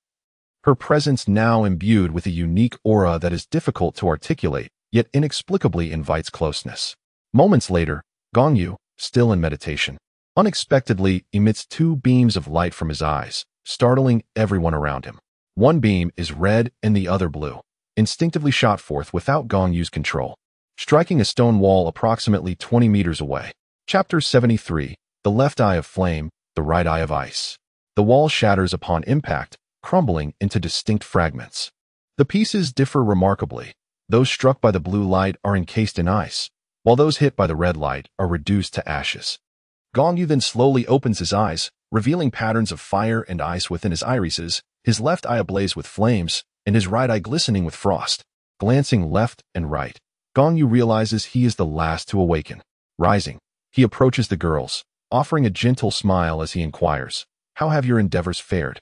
Her presence now imbued with a unique aura that is difficult to articulate, yet inexplicably invites closeness. Moments later, Gong Yu, still in meditation, unexpectedly emits two beams of light from his eyes, startling everyone around him. One beam is red and the other blue, instinctively shot forth without Gong Yu's control, striking a stone wall approximately 20 meters away. Chapter 73, The Left Eye of Flame, the Right Eye of Ice. The wall shatters upon impact, crumbling into distinct fragments. The pieces differ remarkably. Those struck by the blue light are encased in ice, while those hit by the red light are reduced to ashes. Gong Yu then slowly opens his eyes, revealing patterns of fire and ice within his irises, his left eye ablaze with flames, and his right eye glistening with frost. Glancing left and right, Gong Yu realizes he is the last to awaken. Rising, he approaches the girls, offering a gentle smile as he inquires, "How have your endeavors fared?"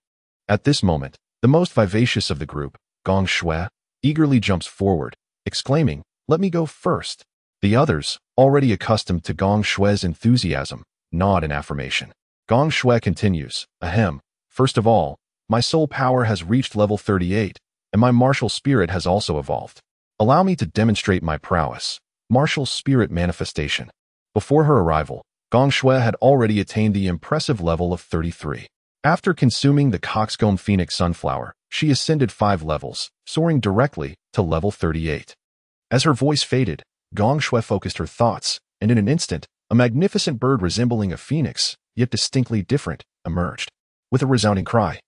At this moment, the most vivacious of the group, Gong Shui, eagerly jumps forward, exclaiming, "Let me go first." The others, already accustomed to Gong Shui's enthusiasm, nod in affirmation. Gong Shui continues, "Ahem. First of all, my soul power has reached level 38, and my martial spirit has also evolved. Allow me to demonstrate my prowess." Martial spirit manifestation. Before her arrival, Gong Shui had already attained the impressive level of 33. After consuming the coxcomb phoenix sunflower, she ascended 5 levels, soaring directly to level 38. As her voice faded, Gong Shui focused her thoughts, and in an instant, a magnificent bird resembling a phoenix, yet distinctly different, emerged. With a resounding cry,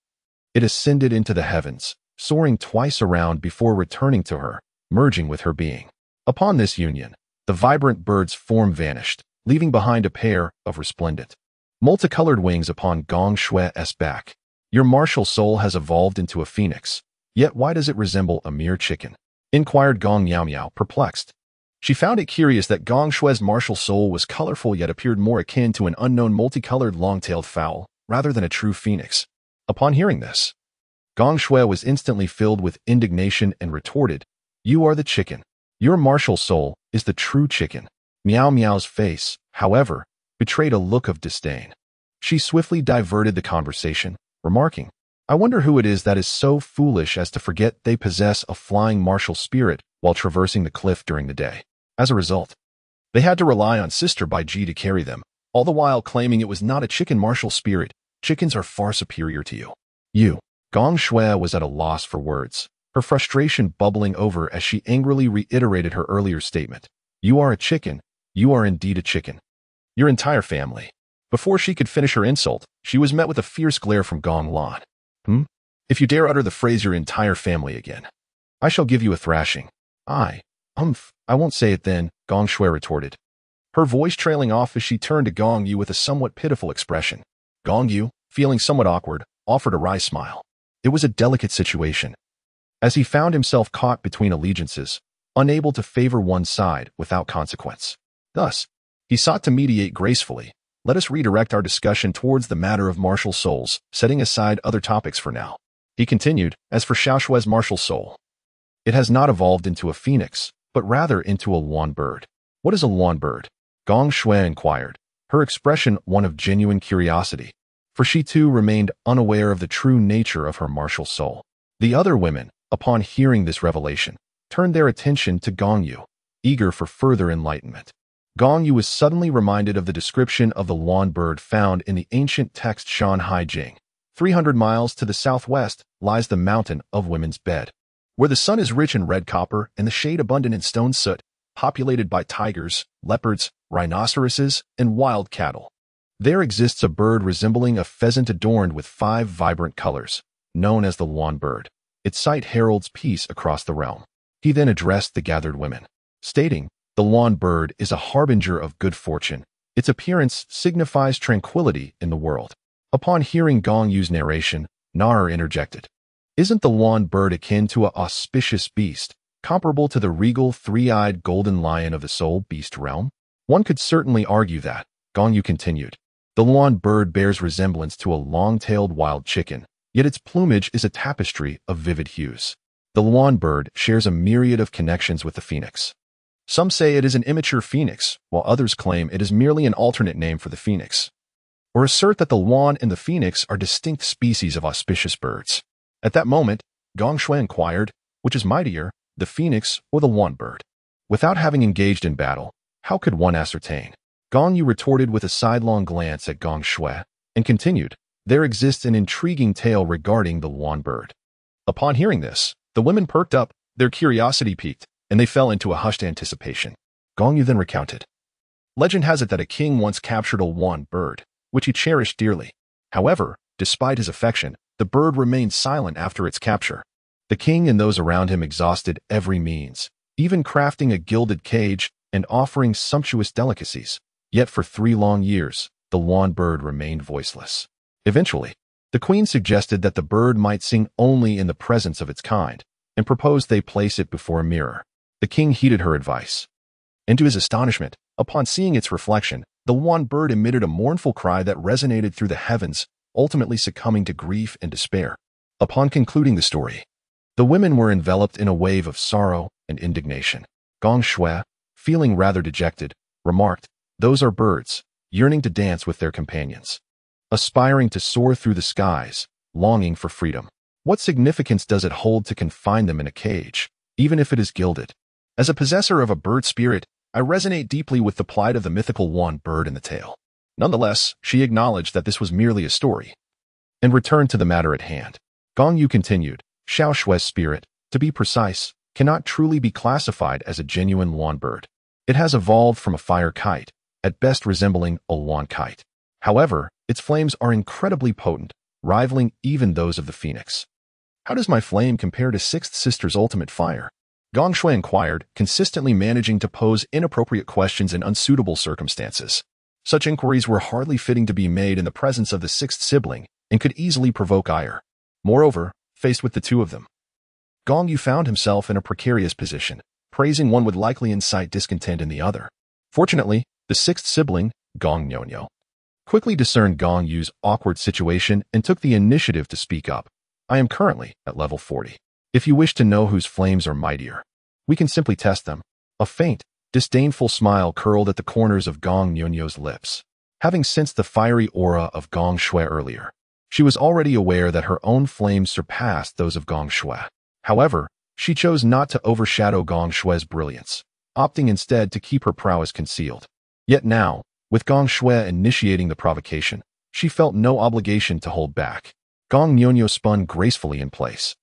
it ascended into the heavens, soaring twice around before returning to her, merging with her being. Upon this union, the vibrant bird's form vanished, leaving behind a pair of resplendent, multicolored wings upon Gong Shui's back. "Your martial soul has evolved into a phoenix, yet why does it resemble a mere chicken?" inquired Gong Miao Miao, perplexed. She found it curious that Gong Shui's martial soul was colorful yet appeared more akin to an unknown multicolored long-tailed fowl, rather than a true phoenix. Upon hearing this, Gong Shui was instantly filled with indignation and retorted, "You are the chicken. Your martial soul is the true chicken." Miao Miao's face, however, betrayed a look of disdain. She swiftly diverted the conversation, remarking, "I wonder who it is that is so foolish as to forget they possess a flying martial spirit while traversing the cliff during the day." As a result, they had to rely on Sister Bai Ji to carry them, all the while claiming it was not a chicken martial spirit. "Chickens are far superior to you." "You." Gong Shui was at a loss for words, her frustration bubbling over as she angrily reiterated her earlier statement. "You are a chicken. You are indeed a chicken. Your entire family." Before she could finish her insult, she was met with a fierce glare from Gong Lan. If you dare utter the phrase your entire family again, I shall give you a thrashing." I won't say it then," Gong Shui retorted, her voice trailing off as she turned to Gong Yu with a somewhat pitiful expression. Gong Yu, feeling somewhat awkward, offered a wry smile. It was a delicate situation, as he found himself caught between allegiances, unable to favor one side without consequence. Thus, he sought to mediate gracefully. "Let us redirect our discussion towards the matter of martial souls, setting aside other topics for now." He continued, "As for Xiao Shui's martial soul, it has not evolved into a phoenix, but rather into a lawn bird." "What is a lawn bird?" Gong Shui inquired, her expression one of genuine curiosity, for she too remained unaware of the true nature of her martial soul. The other women, upon hearing this revelation, turned their attention to Gong Yu, eager for further enlightenment. Gong Yu was suddenly reminded of the description of the lawn bird found in the ancient text Shanhai Jing. 300 miles to the southwest lies the mountain of Women's Bed, where the sun is rich in red copper and the shade abundant in stone soot, populated by tigers, leopards, rhinoceroses, and wild cattle. There exists a bird resembling a pheasant adorned with 5 vibrant colors, known as the lawn bird. Its sight heralds peace across the realm. He then addressed the gathered women, stating, "The lawn bird is a harbinger of good fortune. Its appearance signifies tranquility in the world." Upon hearing Gong Yu's narration, Nar interjected, "Isn't the lawn bird akin to an auspicious beast, comparable to the regal 3-eyed golden lion of the soul beast realm?" "One could certainly argue that," Gong Yu continued, The Luan bird bears resemblance to a long-tailed wild chicken, yet its plumage is a tapestry of vivid hues. The Luan bird shares a myriad of connections with the phoenix. Some say it is an immature phoenix, while others claim it is merely an alternate name for the phoenix, or assert that the Luan and the phoenix are distinct species of auspicious birds. At that moment, Gong Shui inquired, which is mightier, the phoenix or the Luan bird? Without having engaged in battle, how could one ascertain? Gong Yu retorted with a sidelong glance at Gong Shui and continued, there exists an intriguing tale regarding the Luan bird. Upon hearing this, the women perked up, their curiosity piqued, and they fell into a hushed anticipation. Gong Yu then recounted. Legend has it that a king once captured a Luan bird, which he cherished dearly. However, despite his affection, the bird remained silent after its capture. The king and those around him exhausted every means, even crafting a gilded cage and offering sumptuous delicacies. Yet for 3 long years, the Luan bird remained voiceless. Eventually, the queen suggested that the bird might sing only in the presence of its kind, and proposed they place it before a mirror. The king heeded her advice. And to his astonishment, upon seeing its reflection, the Luan bird emitted a mournful cry that resonated through the heavens, ultimately succumbing to grief and despair. Upon concluding the story, the women were enveloped in a wave of sorrow and indignation. Gong Shui, feeling rather dejected, remarked, those are birds, yearning to dance with their companions, aspiring to soar through the skies, longing for freedom. What significance does it hold to confine them in a cage, even if it is gilded? As a possessor of a bird spirit, I resonate deeply with the plight of the mythical Luan bird in the tale. Nonetheless, she acknowledged that this was merely a story, and returned to the matter at hand. Gong Yu continued, Xiao Shui's spirit, to be precise, cannot truly be classified as a genuine Luan bird. It has evolved from a fire kite, at best resembling a Luan kite. However, its flames are incredibly potent, rivaling even those of the phoenix. How does my flame compare to Sixth Sister's ultimate fire? Gong Shui inquired, consistently managing to pose inappropriate questions in unsuitable circumstances. Such inquiries were hardly fitting to be made in the presence of the sixth sibling and could easily provoke ire. Moreover, faced with the two of them, Gong Yu found himself in a precarious position. Praising one would likely incite discontent in the other. Fortunately, the sixth sibling, Gong Yu, quickly discerned Gong Yu's awkward situation and took the initiative to speak up. I am currently at level 40. If you wish to know whose flames are mightier, we can simply test them. A faint, disdainful smile curled at the corners of Gong Yu's lips. Having sensed the fiery aura of Gong Shui earlier, she was already aware that her own flames surpassed those of Gong Shui. However, she chose not to overshadow Gong Shui's brilliance, opting instead to keep her prowess concealed. Yet now, with Gong Shui initiating the provocation, she felt no obligation to hold back. Gong Yu spun gracefully in place,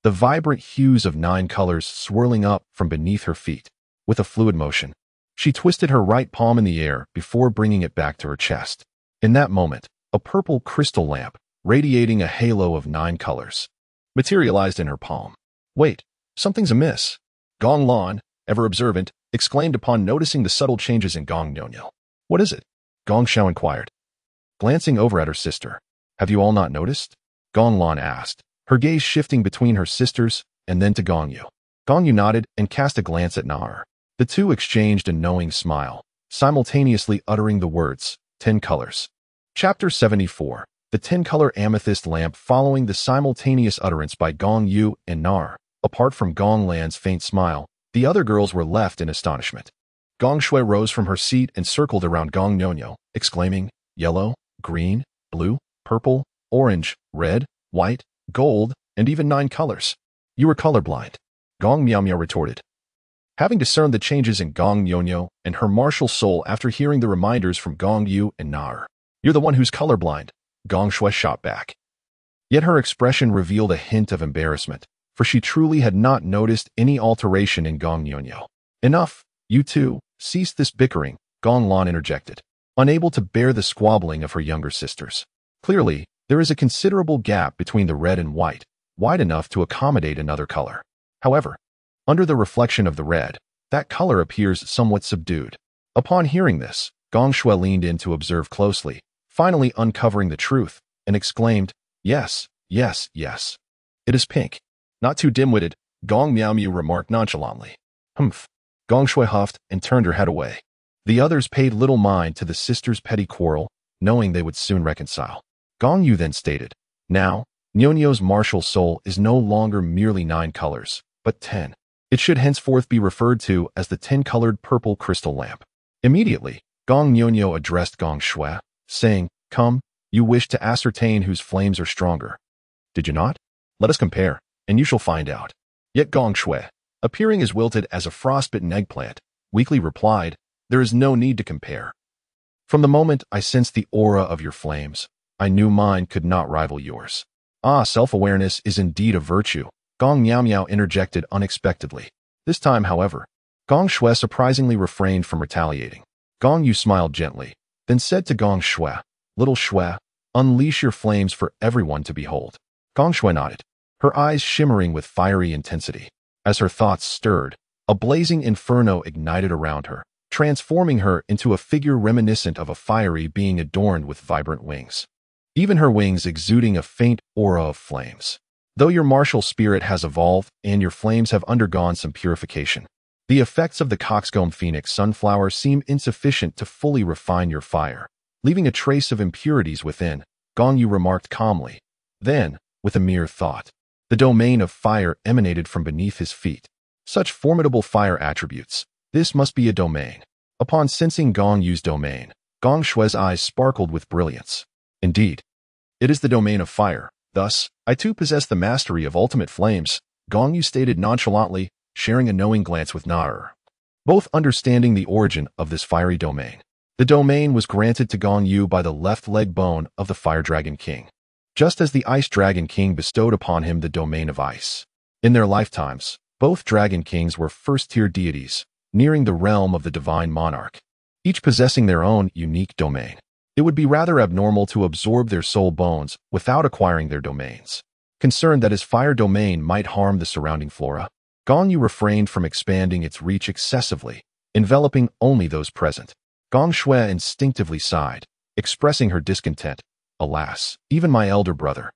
the vibrant hues of 9 colors swirling up from beneath her feet. With a fluid motion, she twisted her right palm in the air before bringing it back to her chest. In that moment, a purple crystal lamp, radiating a halo of 9 colors, materialized in her palm. Wait, something's amiss. Gong Lan, ever observant, exclaimed upon noticing the subtle changes in Gong Yu. What is it? Gong Xiao inquired, glancing over at her sister. Have you all not noticed? Gong Lan asked, her gaze shifting between her sisters and then to Gong Yu. Gong Yu nodded and cast a glance at Nar. The two exchanged a knowing smile, simultaneously uttering the words, 10 colors. Chapter 74. The 10-color amethyst lamp. Following the simultaneous utterance by Gong Yu and Nar, apart from Gong Lan's faint smile, the other girls were left in astonishment. Gong Shui rose from her seat and circled around Gong Yu, exclaiming, yellow, green, blue, purple, orange, red, white, gold, and even 9 colors. You were colorblind. Gong Miao retorted. Having discerned the changes in Gong Yu and her martial soul after hearing the reminders from Gong Yu and Nar. You're the one who's colorblind, Gong Shui shot back. Yet her expression revealed a hint of embarrassment, for she truly had not noticed any alteration in Gong Yu. Enough, you two, cease this bickering, Gong Lan interjected, unable to bear the squabbling of her younger sisters. Clearly, there is a considerable gap between the red and white, wide enough to accommodate another color. However, under the reflection of the red, that color appears somewhat subdued. Upon hearing this, Gong Shui leaned in to observe closely, finally uncovering the truth, and exclaimed, yes, yes, yes. It is pink. Not too dim-witted, Gong Miao remarked nonchalantly. Humph. Gong Shui huffed and turned her head away. The others paid little mind to the sisters' petty quarrel, knowing they would soon reconcile. Gong Yu then stated, "Now, Nyonyo's martial soul is no longer merely 9 colors, but 10. It should henceforth be referred to as the 10-colored purple crystal lamp." Immediately, Gong Nyonyo addressed Gong Shui, saying, "Come, you wish to ascertain whose flames are stronger. Did you not? Let us compare, and you shall find out." Yet Gong Shui, appearing as wilted as a frostbitten eggplant, weakly replied, "There is no need to compare. From the moment I sensed the aura of your flames, I knew mine could not rival yours." "Ah, self-awareness is indeed a virtue," Gong Miao Miao interjected unexpectedly. This time, however, Gong Shui surprisingly refrained from retaliating. Gong Yu smiled gently, then said to Gong Shui, "Little Shui, unleash your flames for everyone to behold." Gong Shui nodded, her eyes shimmering with fiery intensity. As her thoughts stirred, a blazing inferno ignited around her, transforming her into a figure reminiscent of a fiery being adorned with vibrant wings. Even her wings exuding a faint aura of flames. Though your martial spirit has evolved and your flames have undergone some purification, the effects of the coxcomb phoenix sunflower seem insufficient to fully refine your fire, leaving a trace of impurities within, Gong Yu remarked calmly. Then, with a mere thought, the domain of fire emanated from beneath his feet. Such formidable fire attributes. This must be a domain. Upon sensing Gong Yu's domain, Gong Shui's eyes sparkled with brilliance. Indeed, it is the domain of fire. Thus, I too possess the mastery of ultimate flames, Gong Yu stated nonchalantly, sharing a knowing glance with Naer. Both understanding the origin of this fiery domain. The domain was granted to Gong Yu by the left leg bone of the Fire Dragon King, just as the Ice Dragon King bestowed upon him the domain of ice. In their lifetimes, both Dragon Kings were first-tier deities, nearing the realm of the divine monarch, each possessing their own unique domain. It would be rather abnormal to absorb their soul bones without acquiring their domains. Concerned that his fire domain might harm the surrounding flora, Gong Yu refrained from expanding its reach excessively, enveloping only those present. Gong Shui instinctively sighed, expressing her discontent. Alas, even my elder brother,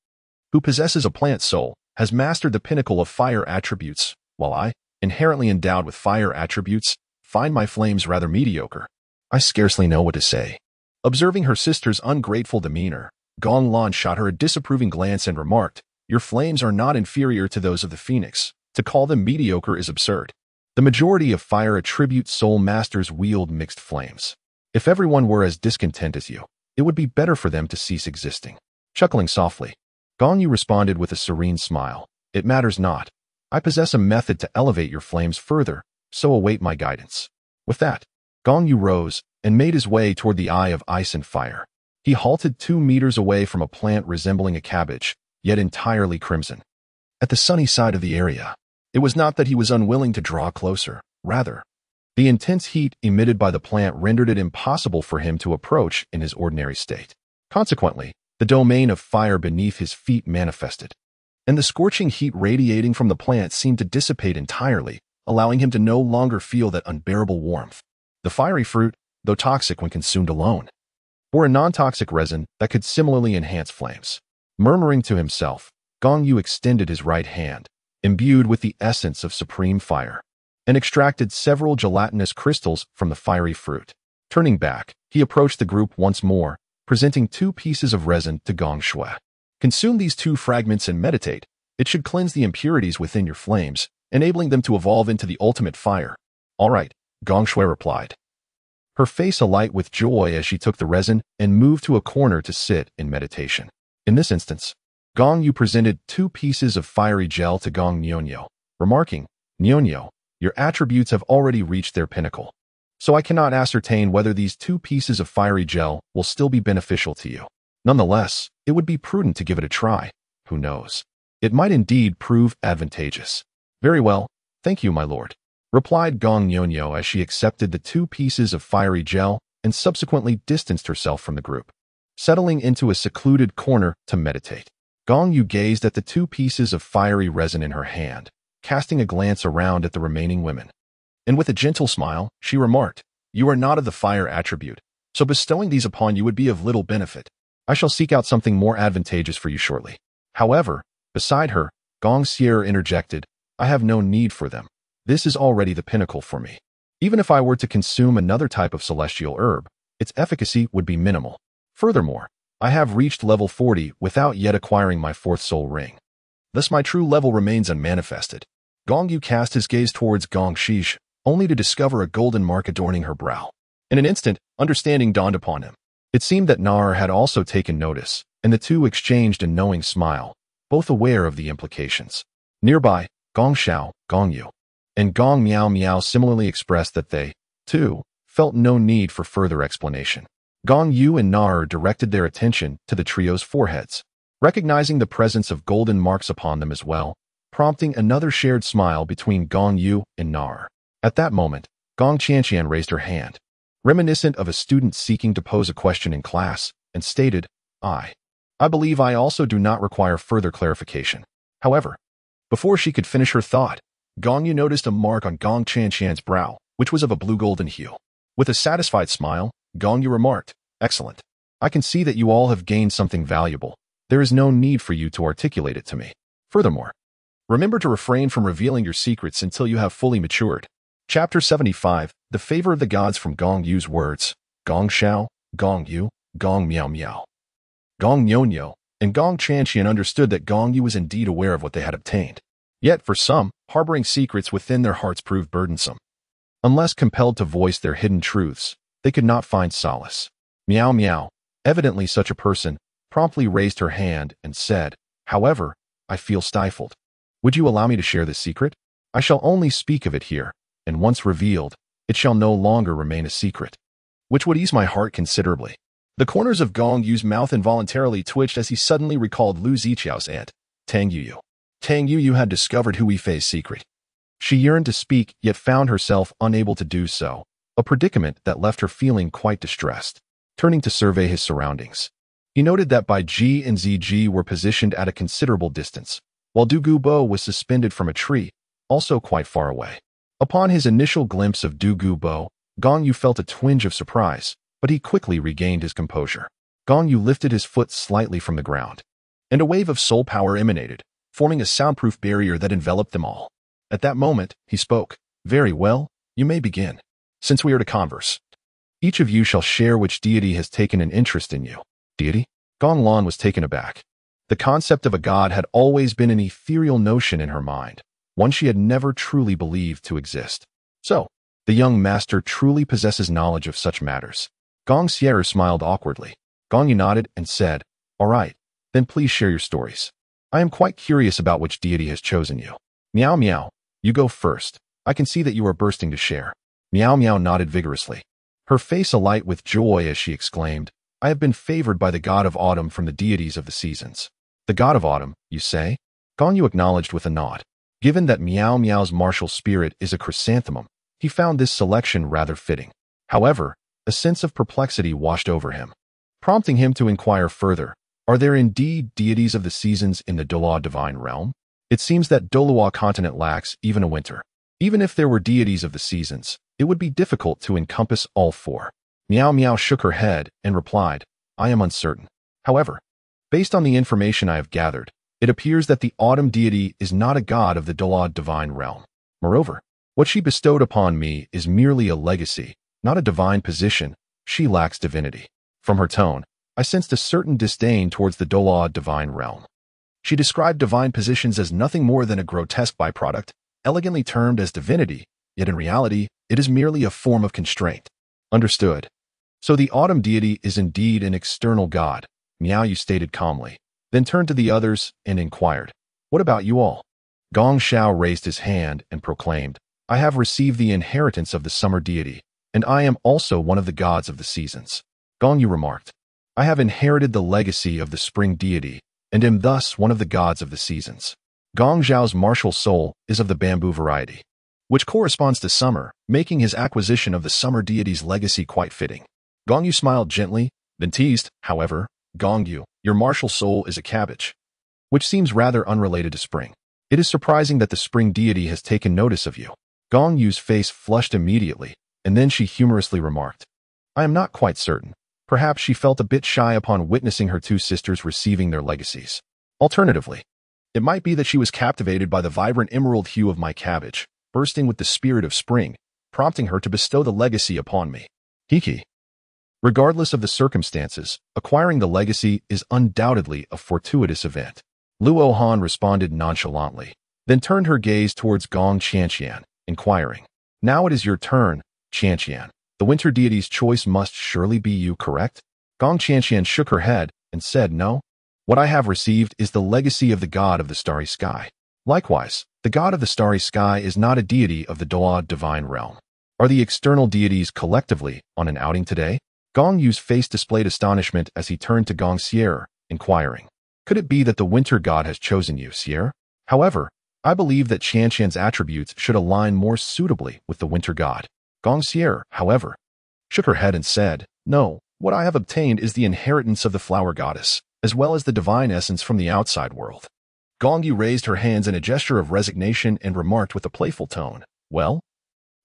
who possesses a plant soul, has mastered the pinnacle of fire attributes, while I, inherently endowed with fire attributes, find my flames rather mediocre. I scarcely know what to say. Observing her sister's ungrateful demeanor, Gong Lan shot her a disapproving glance and remarked, "Your flames are not inferior to those of the phoenix. To call them mediocre is absurd. The majority of fire attribute soul masters wield mixed flames. If everyone were as discontent as you, it would be better for them to cease existing." Chuckling softly, Gong Yu responded with a serene smile, "It matters not. I possess a method to elevate your flames further, so await my guidance." With that, Gong Yu rose and made his way toward the Eye of Ice and Fire. He halted 2 meters away from a plant resembling a cabbage, yet entirely crimson. At the sunny side of the area, it was not that he was unwilling to draw closer. Rather, the intense heat emitted by the plant rendered it impossible for him to approach in his ordinary state. Consequently, the domain of fire beneath his feet manifested, and the scorching heat radiating from the plant seemed to dissipate entirely, allowing him to no longer feel that unbearable warmth. The fiery fruit, though toxic when consumed alone, bore a non-toxic resin that could similarly enhance flames. Murmuring to himself, Gong Yu extended his right hand, imbued with the essence of supreme fire, and extracted several gelatinous crystals from the fiery fruit. Turning back, he approached the group once more, presenting 2 pieces of resin to Gong Shui. "Consume these 2 fragments and meditate. It should cleanse the impurities within your flames, enabling them to evolve into the ultimate fire." "All right," Gong Shui replied, her face alight with joy as she took the resin and moved to a corner to sit in meditation. In this instance, Gong Yu presented 2 pieces of fiery gel to Gong Nyonyo, remarking, "Nyonyo, your attributes have already reached their pinnacle, so I cannot ascertain whether these 2 pieces of fiery gel will still be beneficial to you. Nonetheless, it would be prudent to give it a try. Who knows? It might indeed prove advantageous." "Very well, thank you, my lord," replied Gong Nyonyo as she accepted the 2 pieces of fiery gel and subsequently distanced herself from the group, settling into a secluded corner to meditate. Gong Yu gazed at the 2 pieces of fiery resin in her hand, casting a glance around at the remaining women. And with a gentle smile, she remarked, "You are not of the fire attribute, so bestowing these upon you would be of little benefit. I shall seek out something more advantageous for you shortly." However, beside her, Gong Sierra interjected, "I have no need for them. This is already the pinnacle for me. Even if I were to consume another type of celestial herb, its efficacy would be minimal. Furthermore, I have reached level 40 without yet acquiring my fourth soul ring. Thus my true level remains unmanifested. Gong Yu cast his gaze towards Gong Shish, only to discover a golden mark adorning her brow. In an instant, understanding dawned upon him. It seemed that Nar had also taken notice, and the two exchanged a knowing smile, both aware of the implications. Nearby, Gong Xiao, Gong Yu, and Gong Miao Miao similarly expressed that they, too, felt no need for further explanation. Gong Yu and Nar directed their attention to the trio's foreheads, recognizing the presence of golden marks upon them as well, prompting another shared smile between Gong Yu and Nar. At that moment, Gong Qianqian raised her hand, reminiscent of a student seeking to pose a question in class, and stated, I believe I also do not require further clarification. However, before she could finish her thought, Gong Yu noticed a mark on Gong Qianqian's brow, which was of a blue-golden hue. With a satisfied smile, Gong Yu remarked, Excellent. I can see that you all have gained something valuable. There is no need for you to articulate it to me. Furthermore, remember to refrain from revealing your secrets until you have fully matured. Chapter 75, The Favor of the Gods from Gong Yu's words. Gong Xiao, Gong Yu, Gong Miao Miao, Gong Nyonyo, and Gong Qianqian understood that Gong Yu was indeed aware of what they had obtained. Yet, for some, harboring secrets within their hearts proved burdensome. Unless compelled to voice their hidden truths, they could not find solace. Miao Miao, evidently such a person, promptly raised her hand and said, However, I feel stifled. Would you allow me to share this secret? I shall only speak of it here, and once revealed, it shall no longer remain a secret, which would ease my heart considerably. The corners of Gong Yu's mouth involuntarily twitched as he suddenly recalled Lu Ziqiao's aunt, Tang Yu. Tang Yu had discovered Hu Weifei's secret. She yearned to speak, yet found herself unable to do so, a predicament that left her feeling quite distressed. Turning to survey his surroundings, he noted that Bai Ji and Ziji were positioned at a considerable distance, while Du Gubo was suspended from a tree, also quite far away. Upon his initial glimpse of Du Gubo, Gong Yu felt a twinge of surprise, but he quickly regained his composure. Gong Yu lifted his foot slightly from the ground, and a wave of soul power emanated, forming a soundproof barrier that enveloped them all. At that moment, he spoke. Very well, you may begin. Since we are to converse, each of you shall share which deity has taken an interest in you. Deity? Gong Lan was taken aback. The concept of a god had always been an ethereal notion in her mind, one she had never truly believed to exist. So, the young master truly possesses knowledge of such matters. Gong Sierra smiled awkwardly. Gong Yu nodded and said, All right, then please share your stories. I am quite curious about which deity has chosen you. Miao Miao, you go first. I can see that you are bursting to share. Miao Miao nodded vigorously, her face alight with joy as she exclaimed, I have been favored by the god of autumn from the deities of the seasons. The god of autumn, you say? Gong Yu acknowledged with a nod. Given that Miao Miao's martial spirit is a chrysanthemum, he found this selection rather fitting. However, a sense of perplexity washed over him, prompting him to inquire further, are there indeed deities of the seasons in the Douluo divine realm? It seems that Douluo Continent lacks even a winter. Even if there were deities of the seasons, it would be difficult to encompass all four. Miao Miao shook her head and replied, I am uncertain. However, based on the information I have gathered, it appears that the autumn deity is not a god of the Douluo divine realm. Moreover, what she bestowed upon me is merely a legacy, not a divine position. She lacks divinity. From her tone, I sensed a certain disdain towards the Douluo divine realm. She described divine positions as nothing more than a grotesque byproduct, elegantly termed as divinity, yet in reality, it is merely a form of constraint. Understood. So the autumn deity is indeed an external god, Miao Yu stated calmly, then turned to the others and inquired, What about you all? Gong Xiao raised his hand and proclaimed, I have received the inheritance of the summer deity, and I am also one of the gods of the seasons. Gong Yu remarked, I have inherited the legacy of the spring deity, and am thus one of the gods of the seasons. Gong Zhao's martial soul is of the bamboo variety, which corresponds to summer, making his acquisition of the summer deity's legacy quite fitting. Gong Yu smiled gently, then teased, however, Gong Yu, your martial soul is a cabbage, which seems rather unrelated to spring. It is surprising that the spring deity has taken notice of you. Gong Yu's face flushed immediately, and then she humorously remarked, I am not quite certain. Perhaps she felt a bit shy upon witnessing her two sisters receiving their legacies. Alternatively, it might be that she was captivated by the vibrant emerald hue of my cabbage, bursting with the spirit of spring, prompting her to bestow the legacy upon me. Hiki. Regardless of the circumstances, acquiring the legacy is undoubtedly a fortuitous event. Luo Han responded nonchalantly, then turned her gaze towards Gong Qianqian, inquiring, "Now it is your turn, Qianqian. The winter deity's choice must surely be you, correct?" Gong Qianqian shook her head and said, "No. What I have received is the legacy of the god of the starry sky. Likewise, the god of the starry sky is not a deity of the Douluo divine realm. Are the external deities collectively on an outing today?" Gong Yu's face displayed astonishment as he turned to Gong Xier, inquiring, "Could it be that the winter god has chosen you, Xier? However, I believe that Qianqian's attributes should align more suitably with the winter god." Gong Xier, however, shook her head and said, "No, what I have obtained is the inheritance of the flower goddess, as well as the divine essence from the outside world." Gong Yu raised her hands in a gesture of resignation and remarked with a playful tone, "Well,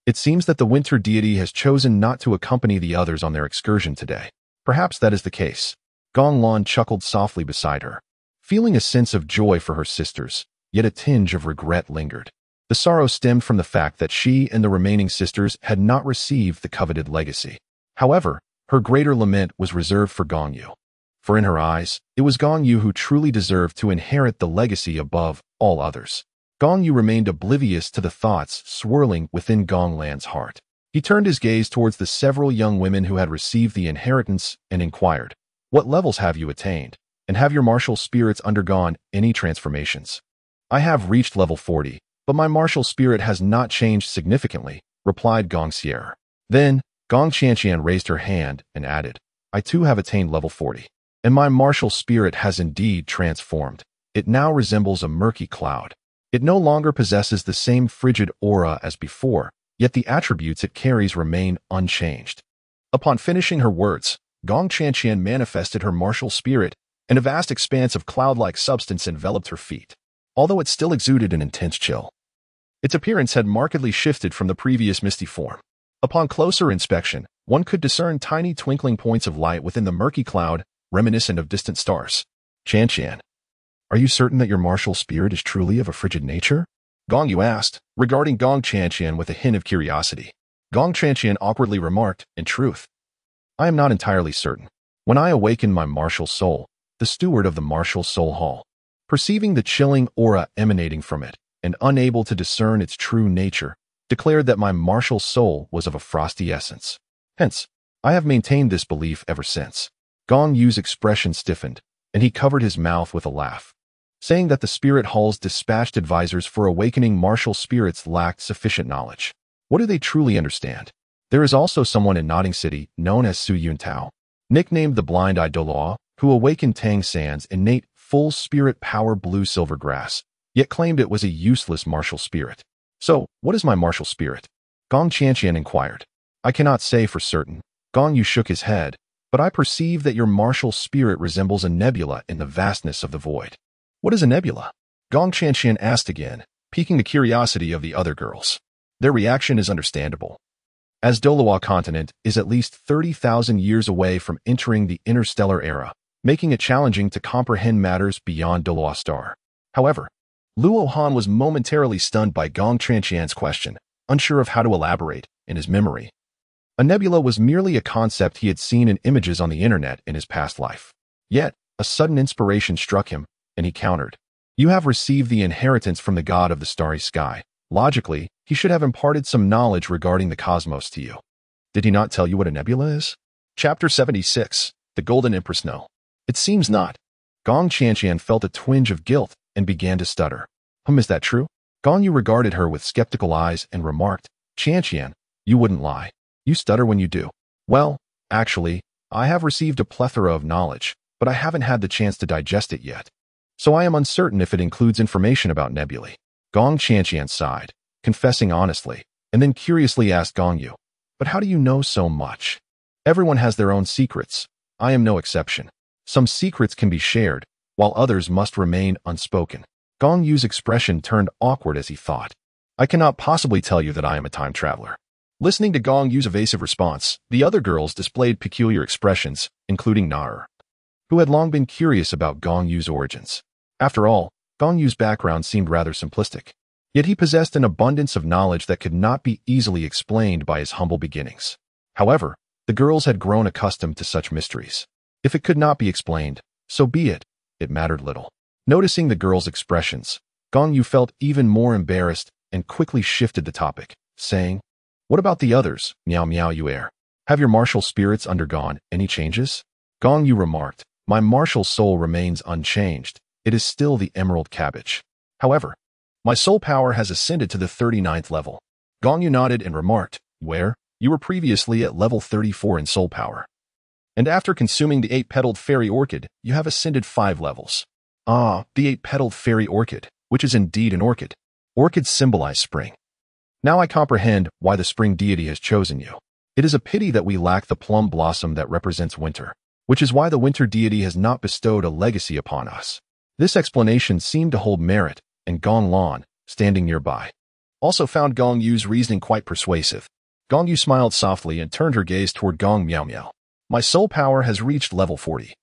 it seems that the winter deity has chosen not to accompany the others on their excursion today. Perhaps that is the case." Gong Lan chuckled softly beside her, feeling a sense of joy for her sisters, yet a tinge of regret lingered. The sorrow stemmed from the fact that she and the remaining sisters had not received the coveted legacy. However, her greater lament was reserved for Gong Yu. For in her eyes, it was Gong Yu who truly deserved to inherit the legacy above all others. Gong Yu remained oblivious to the thoughts swirling within Gong Lan's heart. He turned his gaze towards the several young women who had received the inheritance and inquired, "What levels have you attained, and have your martial spirits undergone any transformations?" "I have reached level 40, but my martial spirit has not changed significantly," replied Gong Xier. Then, Gong Qianqian raised her hand and added, "I too have attained level 40, and my martial spirit has indeed transformed. It now resembles a murky cloud. It no longer possesses the same frigid aura as before, yet the attributes it carries remain unchanged." Upon finishing her words, Gong Qianqian manifested her martial spirit, and a vast expanse of cloud-like substance enveloped her feet. Although it still exuded an intense chill, its appearance had markedly shifted from the previous misty form. Upon closer inspection, one could discern tiny twinkling points of light within the murky cloud, reminiscent of distant stars. "Qianqian, are you certain that your martial spirit is truly of a frigid nature?" Gong Yu asked, regarding Gong Qianqian with a hint of curiosity. Gong Qianqian awkwardly remarked, "In truth, I am not entirely certain. When I awakened my martial soul, the steward of the martial soul hall, perceiving the chilling aura emanating from it, and unable to discern its true nature, declared that my martial soul was of a frosty essence. Hence, I have maintained this belief ever since." Gong Yu's expression stiffened, and he covered his mouth with a laugh, saying that the spirit hall's dispatched advisors for awakening martial spirits lacked sufficient knowledge. What do they truly understand? There is also someone in Notting City known as Su Yuntao, nicknamed the Blind-Eyed Douluo, who awakened Tang San's innate full spirit power blue-silver grass, yet claimed it was a useless martial spirit. "So, what is my martial spirit?" Gong Qianqian inquired. "I cannot say for certain." Gong Yu shook his head, "but I perceive that your martial spirit resembles a nebula in the vastness of the void." "What is a nebula?" Gong Qianqian asked again, piquing the curiosity of the other girls. Their reaction is understandable, as Douluo Continent is at least 30,000 years away from entering the interstellar era, making it challenging to comprehend matters beyond Douluo Star. However, Luo Han was momentarily stunned by Gong Qianqian's question, unsure of how to elaborate in his memory. A nebula was merely a concept he had seen in images on the internet in his past life. Yet, a sudden inspiration struck him, and he countered, "You have received the inheritance from the god of the starry sky. Logically, he should have imparted some knowledge regarding the cosmos to you. Did he not tell you what a nebula is?" Chapter 76, The Golden Empress. No. It seems not. Gong Qianqian felt a twinge of guilt and began to stutter. Is that true?" Gong Yu regarded her with skeptical eyes and remarked, "Qianqian, you wouldn't lie. You stutter when you do." "Well, actually, I have received a plethora of knowledge, but I haven't had the chance to digest it yet. So I am uncertain if it includes information about nebulae." Gong Qianqian sighed, confessing honestly, and then curiously asked Gong Yu, "But how do you know so much?" "Everyone has their own secrets. I am no exception. Some secrets can be shared, while others must remain unspoken." Gong Yu's expression turned awkward as he thought, "I cannot possibly tell you that I am a time traveler." Listening to Gong Yu's evasive response, the other girls displayed peculiar expressions, including Nar, who had long been curious about Gong Yu's origins. After all, Gong Yu's background seemed rather simplistic, yet he possessed an abundance of knowledge that could not be easily explained by his humble beginnings. However, The girls had grown accustomed to such mysteries. If it could not be explained, so be it. It mattered little. Noticing the girls' expressions, Gong Yu felt even more embarrassed and quickly shifted the topic, saying, "What about the others, Miao Miao Yuer? Have your martial spirits undergone any changes?" Gong Yu remarked, "My martial soul remains unchanged. It is still the emerald cabbage. However, my soul power has ascended to the 39th level." Gong Yu nodded and remarked, "Where? You were previously at level 34 in soul power. And after consuming the 8-petaled fairy orchid, you have ascended 5 levels. Ah, the 8-petaled fairy orchid, which is indeed an orchid. Orchids symbolize spring. Now I comprehend why the spring deity has chosen you. It is a pity that we lack the plum blossom that represents winter, which is why the winter deity has not bestowed a legacy upon us." This explanation seemed to hold merit, and Gong Lan, standing nearby, also found Gong Yu's reasoning quite persuasive. Gong Yu smiled softly and turned her gaze toward Gong Miao Miao. "My soul power has reached level 40,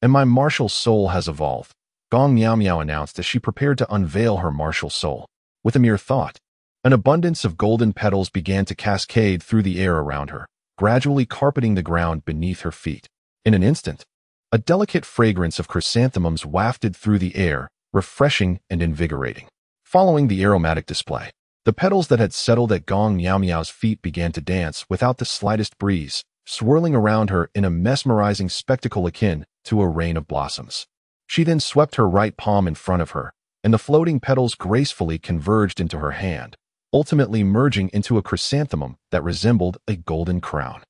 and my martial soul has evolved," Gong Miao Miao announced as she prepared to unveil her martial soul. With a mere thought, an abundance of golden petals began to cascade through the air around her, gradually carpeting the ground beneath her feet. In an instant, a delicate fragrance of chrysanthemums wafted through the air, refreshing and invigorating. Following the aromatic display, the petals that had settled at Gong Miao Miao's feet began to dance without the slightest breeze, swirling around her in a mesmerizing spectacle akin to a rain of blossoms. She then swept her right palm in front of her, and the floating petals gracefully converged into her hand, ultimately merging into a chrysanthemum that resembled a golden crown.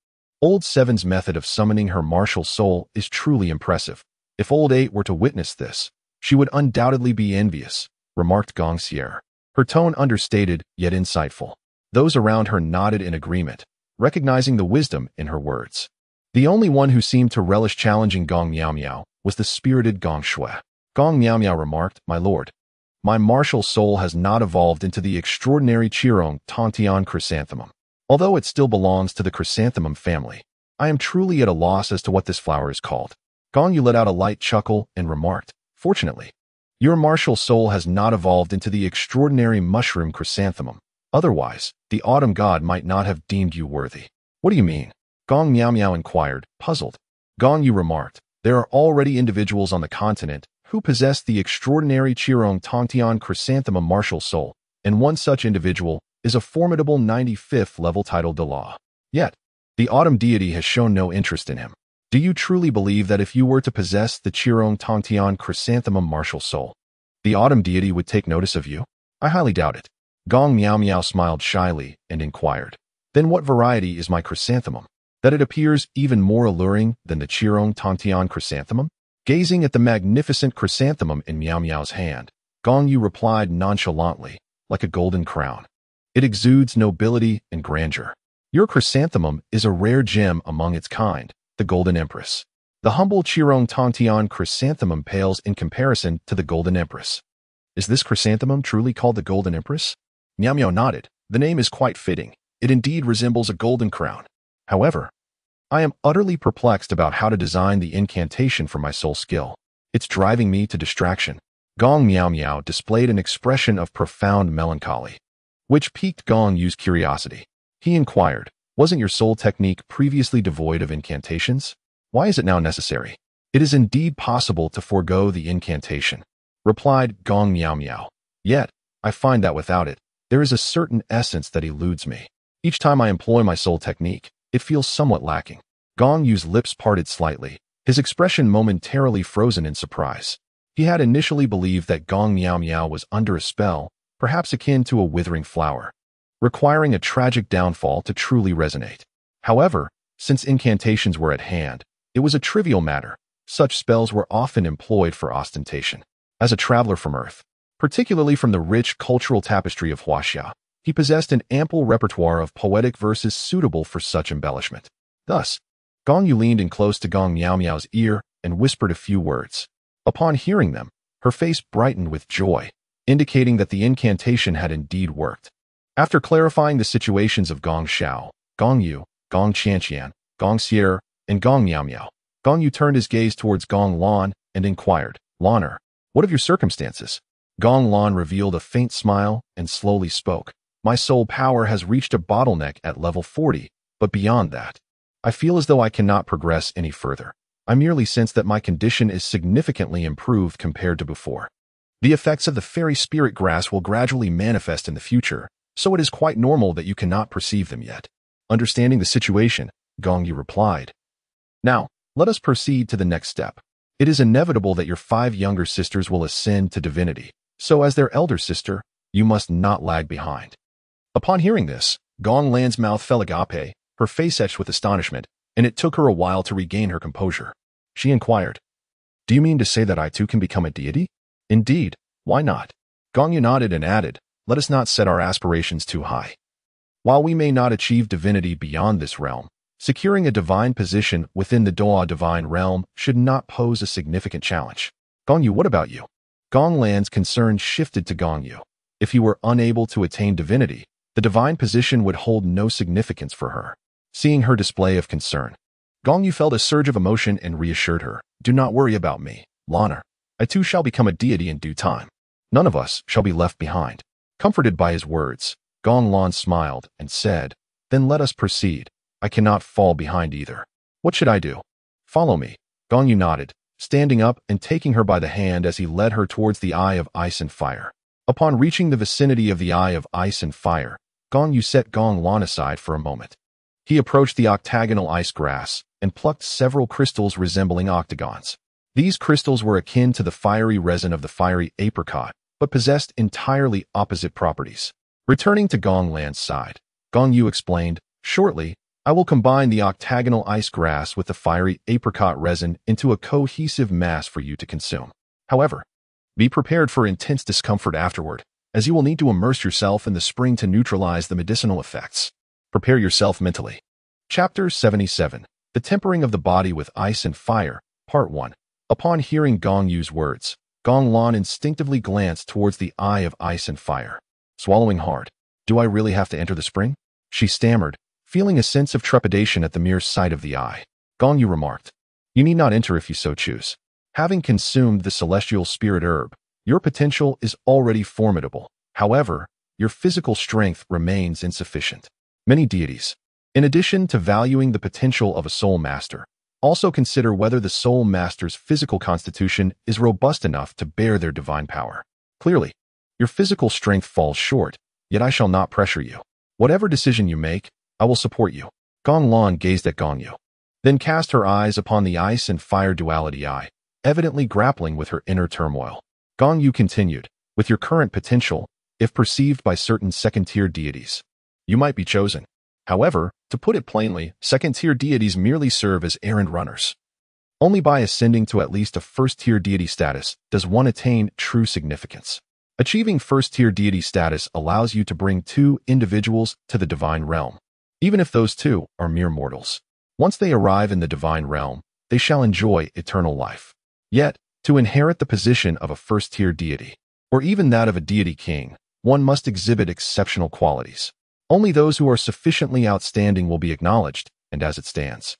Old Seven's method of summoning her martial soul is truly impressive. If Old Eight were to witness this, she would undoubtedly be envious, remarked Gong Sierra, her tone understated yet insightful. Those around her nodded in agreement, recognizing the wisdom in her words. The only one who seemed to relish challenging Gong Miao Miao was the spirited Gong Shui. Gong Miao Miao remarked, "My lord, my martial soul has not evolved into the extraordinary Qirong Tongtian chrysanthemum. Although it still belongs to the chrysanthemum family, I am truly at a loss as to what this flower is called." Gong Yu let out a light chuckle and remarked, "Fortunately, your martial soul has not evolved into the extraordinary mushroom chrysanthemum. Otherwise, the autumn god might not have deemed you worthy." "What do you mean?" Gong Miao Miao inquired, puzzled. Gong Yu remarked, "There are already individuals on the continent who possess the extraordinary Qirong Tongtian chrysanthemum martial soul, and one such individual is a formidable 95th level titled Douluo. Yet, the autumn deity has shown no interest in him. Do you truly believe that if you were to possess the Qirong Tongtian chrysanthemum martial soul, the autumn deity would take notice of you?" "I highly doubt it." Gong Miao Miao smiled shyly and inquired, "Then what variety is my chrysanthemum, that it appears even more alluring than the Qirong Tongtian chrysanthemum?" Gazing at the magnificent chrysanthemum in Miao Miao's hand, Gong Yu replied nonchalantly, "Like a golden crown. It exudes nobility and grandeur. Your chrysanthemum is a rare gem among its kind, the Golden Empress. The humble Qirong Tongtian chrysanthemum pales in comparison to the Golden Empress." "Is this chrysanthemum truly called the Golden Empress?" Miao Miao nodded. "The name is quite fitting. It indeed resembles a golden crown. However, I am utterly perplexed about how to design the incantation for my soul skill. It's driving me to distraction." Gong Miao Miao displayed an expression of profound melancholy, which piqued Gong Yu's curiosity. He inquired, "Wasn't your soul technique previously devoid of incantations? Why is it now necessary?" "It is indeed possible to forego the incantation," replied Gong Miao Miao. "Yet, I find that without it, there is a certain essence that eludes me. Each time I employ my soul technique, it feels somewhat lacking." Gong Yu's lips parted slightly, his expression momentarily frozen in surprise. He had initially believed that Gong Miao Miao was under a spell, perhaps akin to a withering flower, requiring a tragic downfall to truly resonate. However, since incantations were at hand, it was a trivial matter. Such spells were often employed for ostentation. As a traveler from Earth, particularly from the rich cultural tapestry of Huaxia, he possessed an ample repertoire of poetic verses suitable for such embellishment. Thus, Gong Yu leaned in close to Gong Miao Miao's ear and whispered a few words. Upon hearing them, her face brightened with joy, indicating that the incantation had indeed worked. After clarifying the situations of Gong Xiao, Gong Yu, Gong Qianqian, Gong Sierra, and Gong Miao Miao, Gong Yu turned his gaze towards Gong Lan and inquired, "Lanner, what of your circumstances?" Gong Lan revealed a faint smile and slowly spoke. "My soul power has reached a bottleneck at level 40, but beyond that, I feel as though I cannot progress any further. I merely sense that my condition is significantly improved compared to before. The effects of the fairy spirit grass will gradually manifest in the future, so it is quite normal that you cannot perceive them yet. Understanding the situation, Gong Yu replied. Now, let us proceed to the next step. It is inevitable that your 5 younger sisters will ascend to divinity, so as their elder sister, you must not lag behind. Upon hearing this, Gong Lan's mouth fell agape, her face etched with astonishment, and it took her a while to regain her composure. She inquired, "Do you mean to say that I too can become a deity?" "Indeed, why not?" Gong Yu nodded and added, "Let us not set our aspirations too high. While we may not achieve divinity beyond this realm, securing a divine position within the Douluo divine realm should not pose a significant challenge." "Gong Yu, what about you?" Gong Lan's concern shifted to Gong Yu. If he were unable to attain divinity, the divine position would hold no significance for her. Seeing her display of concern, Gong Yu felt a surge of emotion and reassured her, "Do not worry about me, Lana. I too shall become a deity in due time. None of us shall be left behind." Comforted by his words, Gong Lan smiled and said, "Then let us proceed. I cannot fall behind either. What should I do?" "Follow me." Gong Yu nodded, standing up and taking her by the hand as he led her towards the Eye of Ice and Fire. Upon reaching the vicinity of the Eye of Ice and Fire, Gong Yu set Gong Lan aside for a moment. He approached the octagonal ice grass and plucked several crystals resembling octagons. These crystals were akin to the fiery resin of the fiery apricot, but possessed entirely opposite properties. Returning to Gong Lan's side, Gong Yu explained, "Shortly, I will combine the octagonal ice grass with the fiery apricot resin into a cohesive mass for you to consume. However, be prepared for intense discomfort afterward, as you will need to immerse yourself in the spring to neutralize the medicinal effects. Prepare yourself mentally." Chapter 77, The Tempering of the Body with Ice and Fire, Part 1. Upon hearing Gong Yu's words, Gong Lan instinctively glanced towards the Eye of Ice and Fire. Swallowing hard, "Do I really have to enter the spring?" she stammered, feeling a sense of trepidation at the mere sight of the eye. Gong Yu remarked, "You need not enter if you so choose. Having consumed the celestial spirit herb, your potential is already formidable. However, your physical strength remains insufficient. Many deities, in addition to valuing the potential of a soul master, also consider whether the soul master's physical constitution is robust enough to bear their divine power. Clearly, your physical strength falls short, yet I shall not pressure you. Whatever decision you make, I will support you." Gong Lan gazed at Gong Yu, then cast her eyes upon the ice and fire duality eye, evidently grappling with her inner turmoil. Gong Yu continued, "With your current potential, if perceived by certain second-tier deities, you might be chosen. However, to put it plainly, second-tier deities merely serve as errand runners. Only by ascending to at least a first-tier deity status does one attain true significance. Achieving first-tier deity status allows you to bring 2 individuals to the divine realm, even if those 2 are mere mortals. Once they arrive in the divine realm, they shall enjoy eternal life. Yet, to inherit the position of a first-tier deity, or even that of a deity king, one must exhibit exceptional qualities. Only those who are sufficiently outstanding will be acknowledged, and as it stands,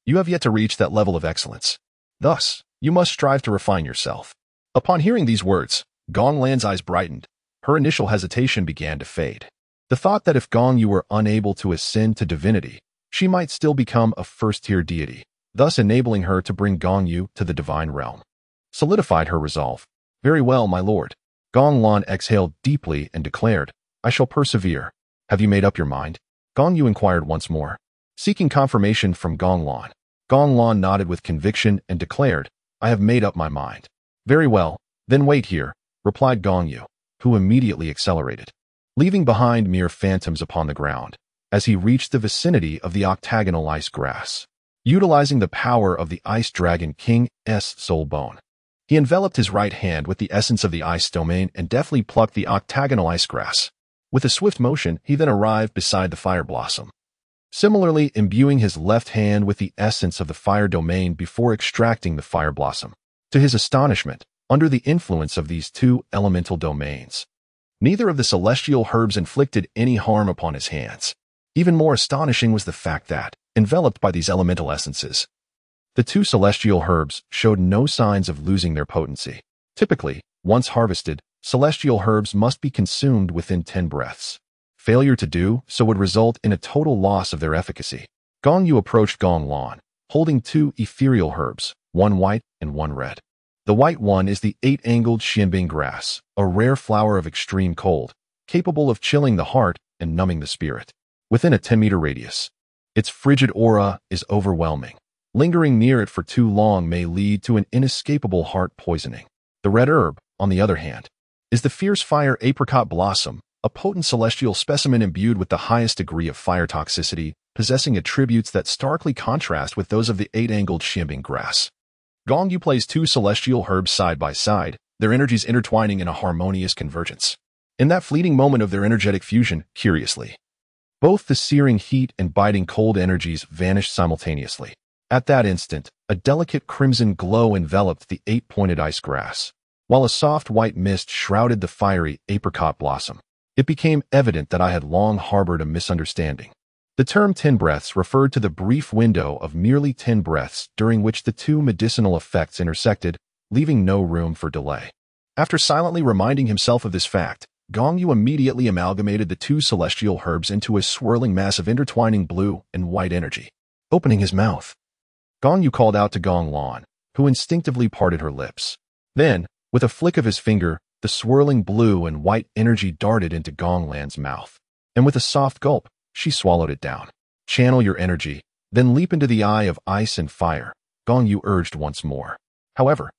you have yet to reach that level of excellence. Thus, you must strive to refine yourself." Upon hearing these words, Gong Lan's eyes brightened. Her initial hesitation began to fade. The thought that if Gong Yu were unable to ascend to divinity, she might still become a first-tier deity, thus enabling her to bring Gong Yu to the divine realm, solidified her resolve. "Very well, my lord." Gong Lan exhaled deeply and declared, "I shall persevere." "Have you made up your mind?" Gong Yu inquired once more. Seeking confirmation from Gong Lan nodded with conviction and declared, "I have made up my mind." "Very well, then wait here," replied Gong Yu, who immediately accelerated, leaving behind mere phantoms upon the ground, as he reached the vicinity of the octagonal ice grass. Utilizing the power of the Ice Dragon King's soul bone, he enveloped his right hand with the essence of the ice domain and deftly plucked the octagonal ice grass. With a swift motion, he then arrived beside the fire blossom, similarly imbuing his left hand with the essence of the fire domain before extracting the fire blossom. To his astonishment, under the influence of these 2 elemental domains, neither of the celestial herbs inflicted any harm upon his hands. Even more astonishing was the fact that, enveloped by these elemental essences, the 2 celestial herbs showed no signs of losing their potency. Typically, once harvested, celestial herbs must be consumed within 10 breaths. Failure to do so would result in a total loss of their efficacy. Gong Yu approached Gong Lan, holding two ethereal herbs, one white and one red. The white one is the eight-angled xianbing grass, a rare flower of extreme cold, capable of chilling the heart and numbing the spirit. Within a 10-meter radius, its frigid aura is overwhelming. Lingering near it for too long may lead to an inescapable heart poisoning. The red herb, on the other hand, is the fierce fire apricot blossom, a potent celestial specimen imbued with the highest degree of fire toxicity, possessing attributes that starkly contrast with those of the eight-angled xianbing grass. Gong Yu placed two celestial herbs side by side, their energies intertwining in a harmonious convergence. In that fleeting moment of their energetic fusion, curiously, both the searing heat and biting cold energies vanished simultaneously. At that instant, a delicate crimson glow enveloped the eight-pointed ice grass, while a soft white mist shrouded the fiery apricot blossom. It became evident that I had long harbored a misunderstanding. The term 10 breaths referred to the brief window of merely 10 breaths during which the two medicinal effects intersected, leaving no room for delay. After silently reminding himself of this fact, Gong Yu immediately amalgamated the two celestial herbs into a swirling mass of intertwining blue and white energy. Opening his mouth, Gong Yu called out to Gong Lan, who instinctively parted her lips. Then, with a flick of his finger, the swirling blue and white energy darted into Gong Lan's mouth, and with a soft gulp, she swallowed it down. Channel your energy, then leap into the eye of ice and fire, Gong Yu urged once more. However,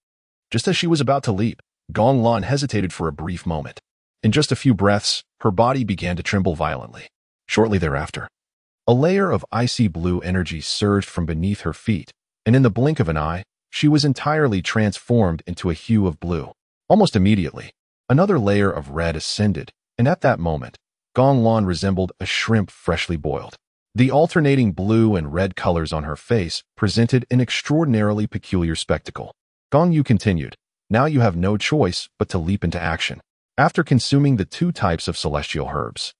just as she was about to leap, Gong Lan hesitated for a brief moment. In just a few breaths, her body began to tremble violently. Shortly thereafter, a layer of icy blue energy surged from beneath her feet, and in the blink of an eye, she was entirely transformed into a hue of blue. Almost immediately, another layer of red ascended, and at that moment, Gong Lan resembled a shrimp freshly boiled. The alternating blue and red colors on her face presented an extraordinarily peculiar spectacle. Gong Yu continued, "Now you have no choice but to leap into action. After consuming the two types of celestial herbs,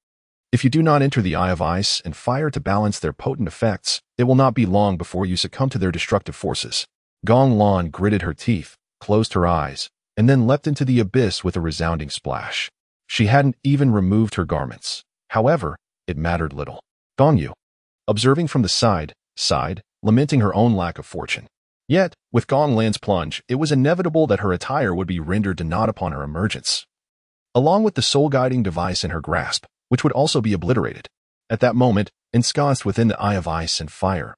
if you do not enter the eye of ice and fire to balance their potent effects, it will not be long before you succumb to their destructive forces." Gong Lan gritted her teeth, closed her eyes, and then leapt into the abyss with a resounding splash. She hadn't even removed her garments. However, it mattered little. Gong Yu, observing from the side, sighed, lamenting her own lack of fortune. Yet, with Gong Lan's plunge, it was inevitable that her attire would be rendered to naught upon her emergence, along with the soul-guiding device in her grasp, which would also be obliterated. At that moment, ensconced within the eye of ice and fire,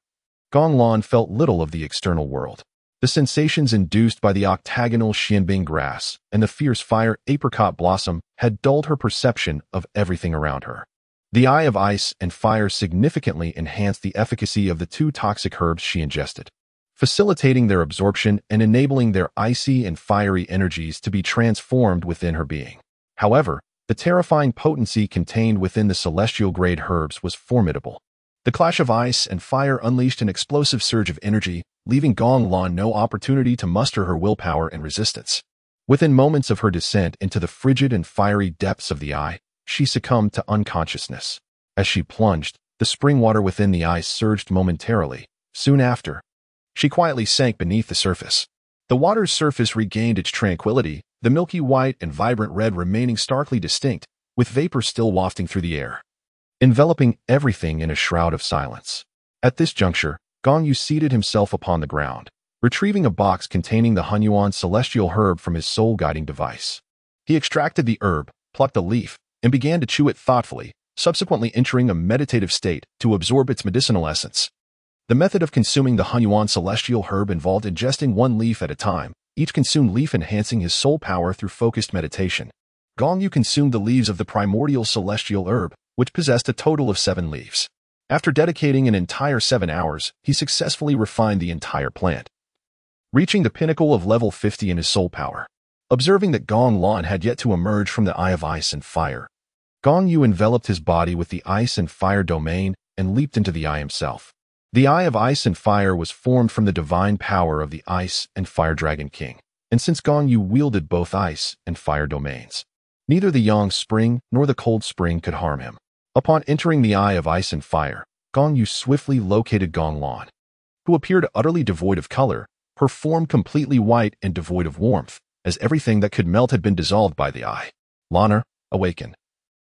Gong Lan felt little of the external world. The sensations induced by the octagonal xianbing grass and the fierce fire apricot blossom had dulled her perception of everything around her. The eye of ice and fire significantly enhanced the efficacy of the two toxic herbs she ingested, facilitating their absorption and enabling their icy and fiery energies to be transformed within her being. However, the terrifying potency contained within the celestial-grade herbs was formidable. The clash of ice and fire unleashed an explosive surge of energy, leaving Gong Lan no opportunity to muster her willpower and resistance. Within moments of her descent into the frigid and fiery depths of the eye, she succumbed to unconsciousness. As she plunged, the spring water within the eye surged momentarily. Soon after, she quietly sank beneath the surface. The water's surface regained its tranquility, the milky white and vibrant red remaining starkly distinct, with vapor still wafting through the air, enveloping everything in a shroud of silence. At this juncture, Gong Yu seated himself upon the ground, retrieving a box containing the Hunyuan celestial herb from his soul-guiding device. He extracted the herb, plucked a leaf, and began to chew it thoughtfully, subsequently entering a meditative state to absorb its medicinal essence. The method of consuming the Hunyuan celestial herb involved ingesting one leaf at a time, each consumed leaf enhancing his soul power through focused meditation. Gong Yu consumed the leaves of the primordial celestial herb, which possessed a total of 7 leaves. After dedicating an entire 7 hours, he successfully refined the entire plant, reaching the pinnacle of level 50 in his soul power. Observing that Gong Lan had yet to emerge from the eye of ice and fire, Gong Yu enveloped his body with the ice and fire domain and leaped into the eye himself. The eye of ice and fire was formed from the divine power of the ice and fire dragon king, and since Gong Yu wielded both ice and fire domains, neither the yang spring nor the cold spring could harm him. Upon entering the eye of ice and fire, Gong Yu swiftly located Gong Lan, who appeared utterly devoid of color, her form completely white and devoid of warmth, as everything that could melt had been dissolved by the eye. "Lana, awaken."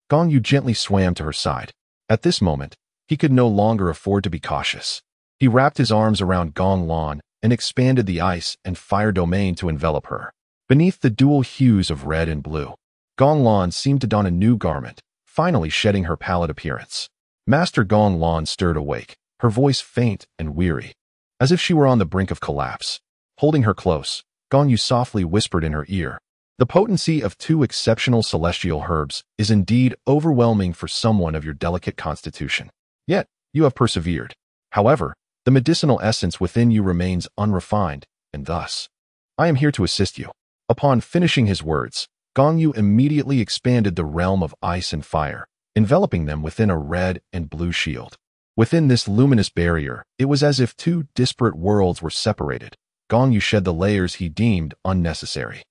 Gong Yu gently swam to her side. At this moment, He could no longer afford to be cautious. He wrapped his arms around Gong Lan and expanded the ice and fire domain to envelop her. Beneath the dual hues of red and blue, Gong Lan seemed to don a new garment, finally shedding her pallid appearance. Master Gong Lan stirred awake, her voice faint and weary, as if she were on the brink of collapse. Holding her close, Gong Yu softly whispered in her ear, "The potency of 2 exceptional celestial herbs is indeed overwhelming for someone of your delicate constitution. Yet, you have persevered. However, the medicinal essence within you remains unrefined, and thus, I am here to assist you." Upon finishing his words, Gong Yu immediately expanded the realm of ice and fire, enveloping them within a red and blue shield. Within this luminous barrier, it was as if 2 disparate worlds were separated. Gong Yu shed the layers he deemed unnecessary.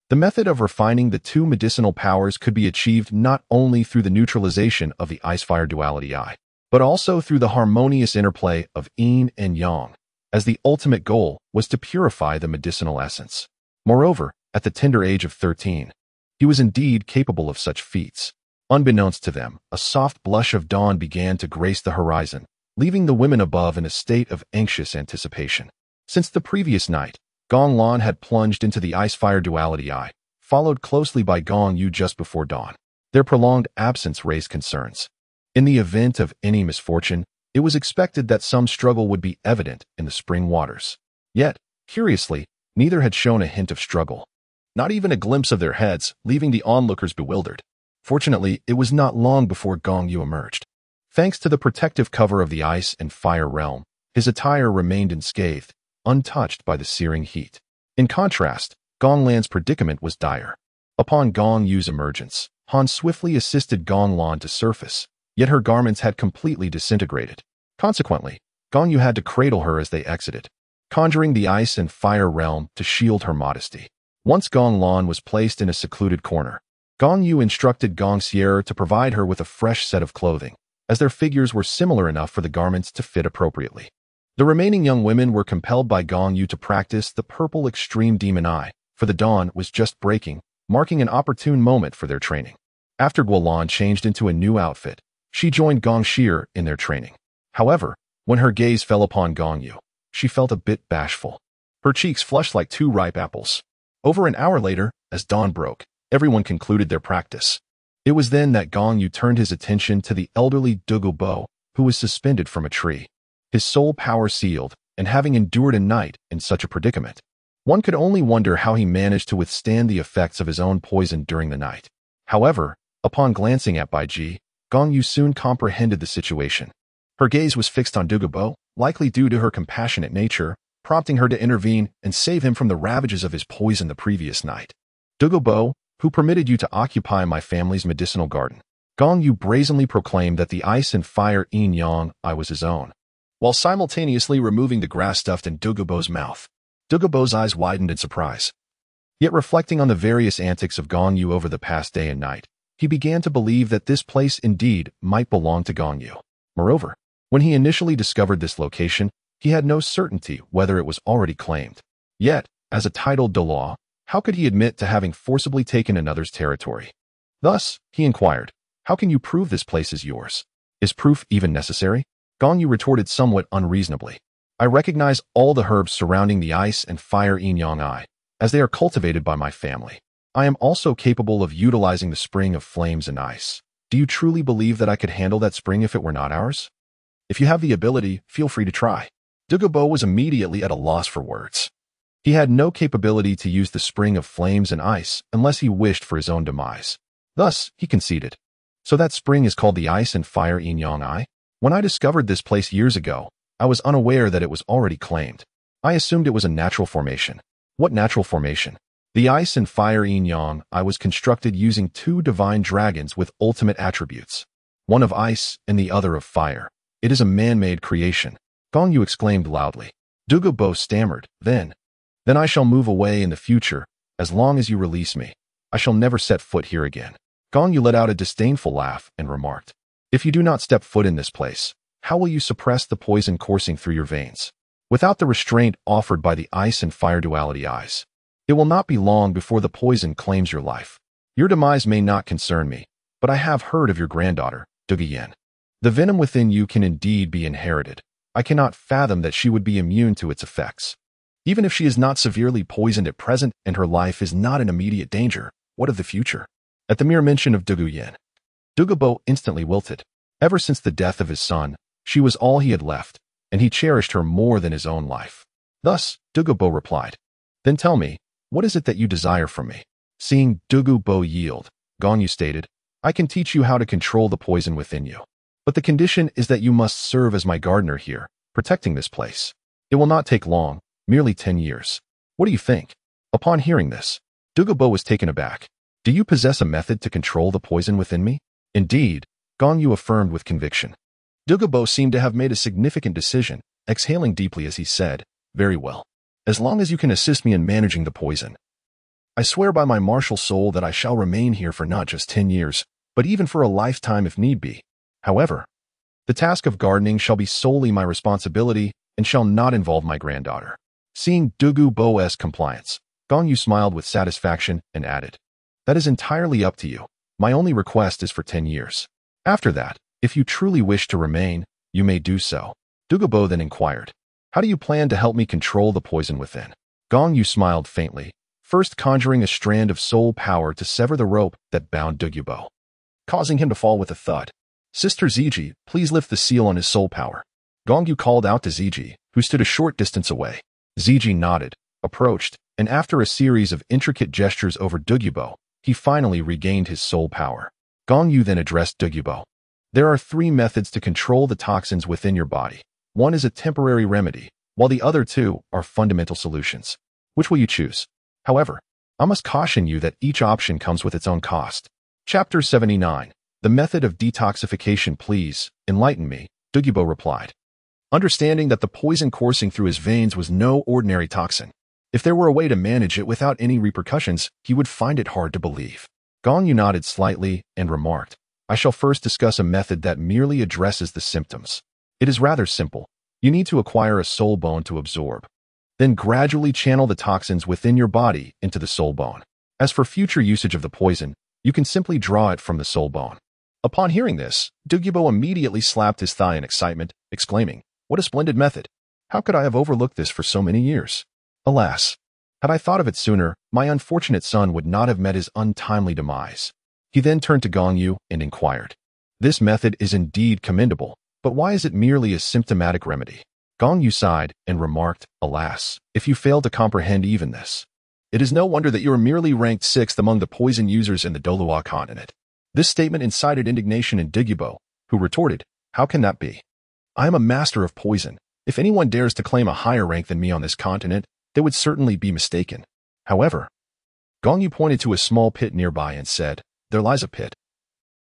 The method of refining the 2 medicinal powers could be achieved not only through the neutralization of the ice-fire duality I, but also through the harmonious interplay of yin and yang, as the ultimate goal was to purify the medicinal essence. Moreover, at the tender age of 13, he was indeed capable of such feats. Unbeknownst to them, a soft blush of dawn began to grace the horizon, leaving the women above in a state of anxious anticipation. Since the previous night, Gong Lan had plunged into the ice-fire duality I, followed closely by Gong Yu just before dawn. Their prolonged absence raised concerns. In the event of any misfortune, it was expected that some struggle would be evident in the spring waters. Yet, curiously, neither had shown a hint of struggle. Not even a glimpse of their heads, leaving the onlookers bewildered. Fortunately, it was not long before Gong Yu emerged. Thanks to the protective cover of the ice and fire realm, his attire remained unscathed, untouched by the searing heat. In contrast, Gong Lan's predicament was dire. Upon Gong Yu's emergence, Han swiftly assisted Gong Lan to surface, yet her garments had completely disintegrated. Consequently, Gong Yu had to cradle her as they exited, conjuring the ice and fire realm to shield her modesty. Once Gong Lan was placed in a secluded corner, Gong Yu instructed Gong Sierra to provide her with a fresh set of clothing, as their figures were similar enough for the garments to fit appropriately. The remaining young women were compelled by Gong Yu to practice the purple extreme demon eye, for the dawn was just breaking, marking an opportune moment for their training. After Guolan changed into a new outfit, she joined Gong Xir in their training. However, when her gaze fell upon Gong Yu, she felt a bit bashful. Her cheeks flushed like 2 ripe apples. Over an hour later, as dawn broke, everyone concluded their practice. It was then that Gong Yu turned his attention to the elderly Douluo Bo, who was suspended from a tree. His soul power sealed, and having endured a night in such a predicament, one could only wonder how he managed to withstand the effects of his own poison during the night. However, upon glancing at Bai Ji, Gong Yu soon comprehended the situation. Her gaze was fixed on Douluo Bo, likely due to her compassionate nature, prompting her to intervene and save him from the ravages of his poison the previous night. Douluo Bo, who permitted you to occupy my family's medicinal garden? Gong Yu brazenly proclaimed that the ice and fire yin-yang I was his own, while simultaneously removing the grass stuffed in Douluo Bo's mouth. Douluo Bo's eyes widened in surprise. Yet reflecting on the various antics of Gong Yu over the past day and night, he began to believe that this place indeed might belong to Gong Yu. Moreover, when he initially discovered this location, he had no certainty whether it was already claimed. Yet, as a titled Douluo, how could he admit to having forcibly taken another's territory? Thus, he inquired, "How can you prove this place is yours? Is proof even necessary?" Gong Yu retorted somewhat unreasonably, "I recognize all the herbs surrounding the ice and fire yin-yang I, as they are cultivated by my family. I am also capable of utilizing the spring of flames and ice. Do you truly believe that I could handle that spring if it were not ours? If you have the ability, feel free to try." Douluo Bo was immediately at a loss for words. He had no capability to use the spring of flames and ice unless he wished for his own demise. Thus, he conceded. "So that spring is called the ice and fire yin-yang I? When I discovered this place years ago, I was unaware that it was already claimed. I assumed it was a natural formation." "What natural formation?" "The ice and fire yin-yang I was constructed using 2 divine dragons with ultimate attributes, one of ice and the other of fire. It is a man-made creation," Gong Yu exclaimed loudly. Douluo Bo stammered, Then I shall move away in the future. As long as you release me, I shall never set foot here again." Gong Yu let out a disdainful laugh and remarked, "If you do not step foot in this place, how will you suppress the poison coursing through your veins? Without the restraint offered by the ice and fire duality eyes, it will not be long before the poison claims your life. Your demise may not concern me, but I have heard of your granddaughter, Douluo Yen. The venom within you can indeed be inherited. I cannot fathom that she would be immune to its effects. Even if she is not severely poisoned at present and her life is not in immediate danger, what of the future? At the mere mention of Douluo Yin, Douluo instantly wilted. Ever since the death of his son, she was all he had left, and he cherished her more than his own life. Thus, Douluo replied, "Then tell me, what is it that you desire from me?" Seeing Douluo yield, Gong Yu stated, "I can teach you how to control the poison within you. But the condition is that you must serve as my gardener here, protecting this place. It will not take long, merely 10 years. What do you think?" Upon hearing this, Douluo was taken aback. "Do you possess a method to control the poison within me?" "Indeed," Gong Yu affirmed with conviction. Douluo seemed to have made a significant decision, exhaling deeply as he said, "Very well. As long as you can assist me in managing the poison, I swear by my martial soul that I shall remain here for not just 10 years, but even for a lifetime if need be. However, the task of gardening shall be solely my responsibility and shall not involve my granddaughter." Seeing Douluo's compliance, Gong Yu smiled with satisfaction and added, "That is entirely up to you. My only request is for 10 years. After that, if you truly wish to remain, you may do so." Douluo then inquired, "How do you plan to help me control the poison within?" Gong Yu smiled faintly, first conjuring a strand of soul power to sever the rope that bound Douluo, causing him to fall with a thud. "Sister Ziji, please lift the seal on his soul power." Gong Yu called out to Ziji, who stood a short distance away. Ziji nodded, approached, and after a series of intricate gestures over Douluo, he finally regained his soul power. Gong Yu then addressed Douluo. "There are 3 methods to control the toxins within your body. One is a temporary remedy, while the other 2 are fundamental solutions. Which will you choose? However, I must caution you that each option comes with its own cost." Chapter 79. The method of detoxification. "Please, enlighten me," Douluo replied, understanding that the poison coursing through his veins was no ordinary toxin. If there were a way to manage it without any repercussions, he would find it hard to believe. Gong Yu nodded slightly and remarked, "I shall first discuss a method that merely addresses the symptoms. It is rather simple. You need to acquire a soul bone to absorb. Then gradually channel the toxins within your body into the soul bone. As for future usage of the poison, you can simply draw it from the soul bone." Upon hearing this, Douluo immediately slapped his thigh in excitement, exclaiming, "What a splendid method! How could I have overlooked this for so many years? Alas, had I thought of it sooner, my unfortunate son would not have met his untimely demise." He then turned to Gong Yu and inquired, "This method is indeed commendable, but why is it merely a symptomatic remedy?" Gong Yu sighed and remarked, "Alas, if you fail to comprehend even this, it is no wonder that you are merely ranked 6th among the poison users in the Douluo Continent." This statement incited indignation in Douluo, who retorted, "How can that be? I am a master of poison. If anyone dares to claim a higher rank than me on this continent, they would certainly be mistaken." However, Gong Yu pointed to a small pit nearby and said, "There lies a pit.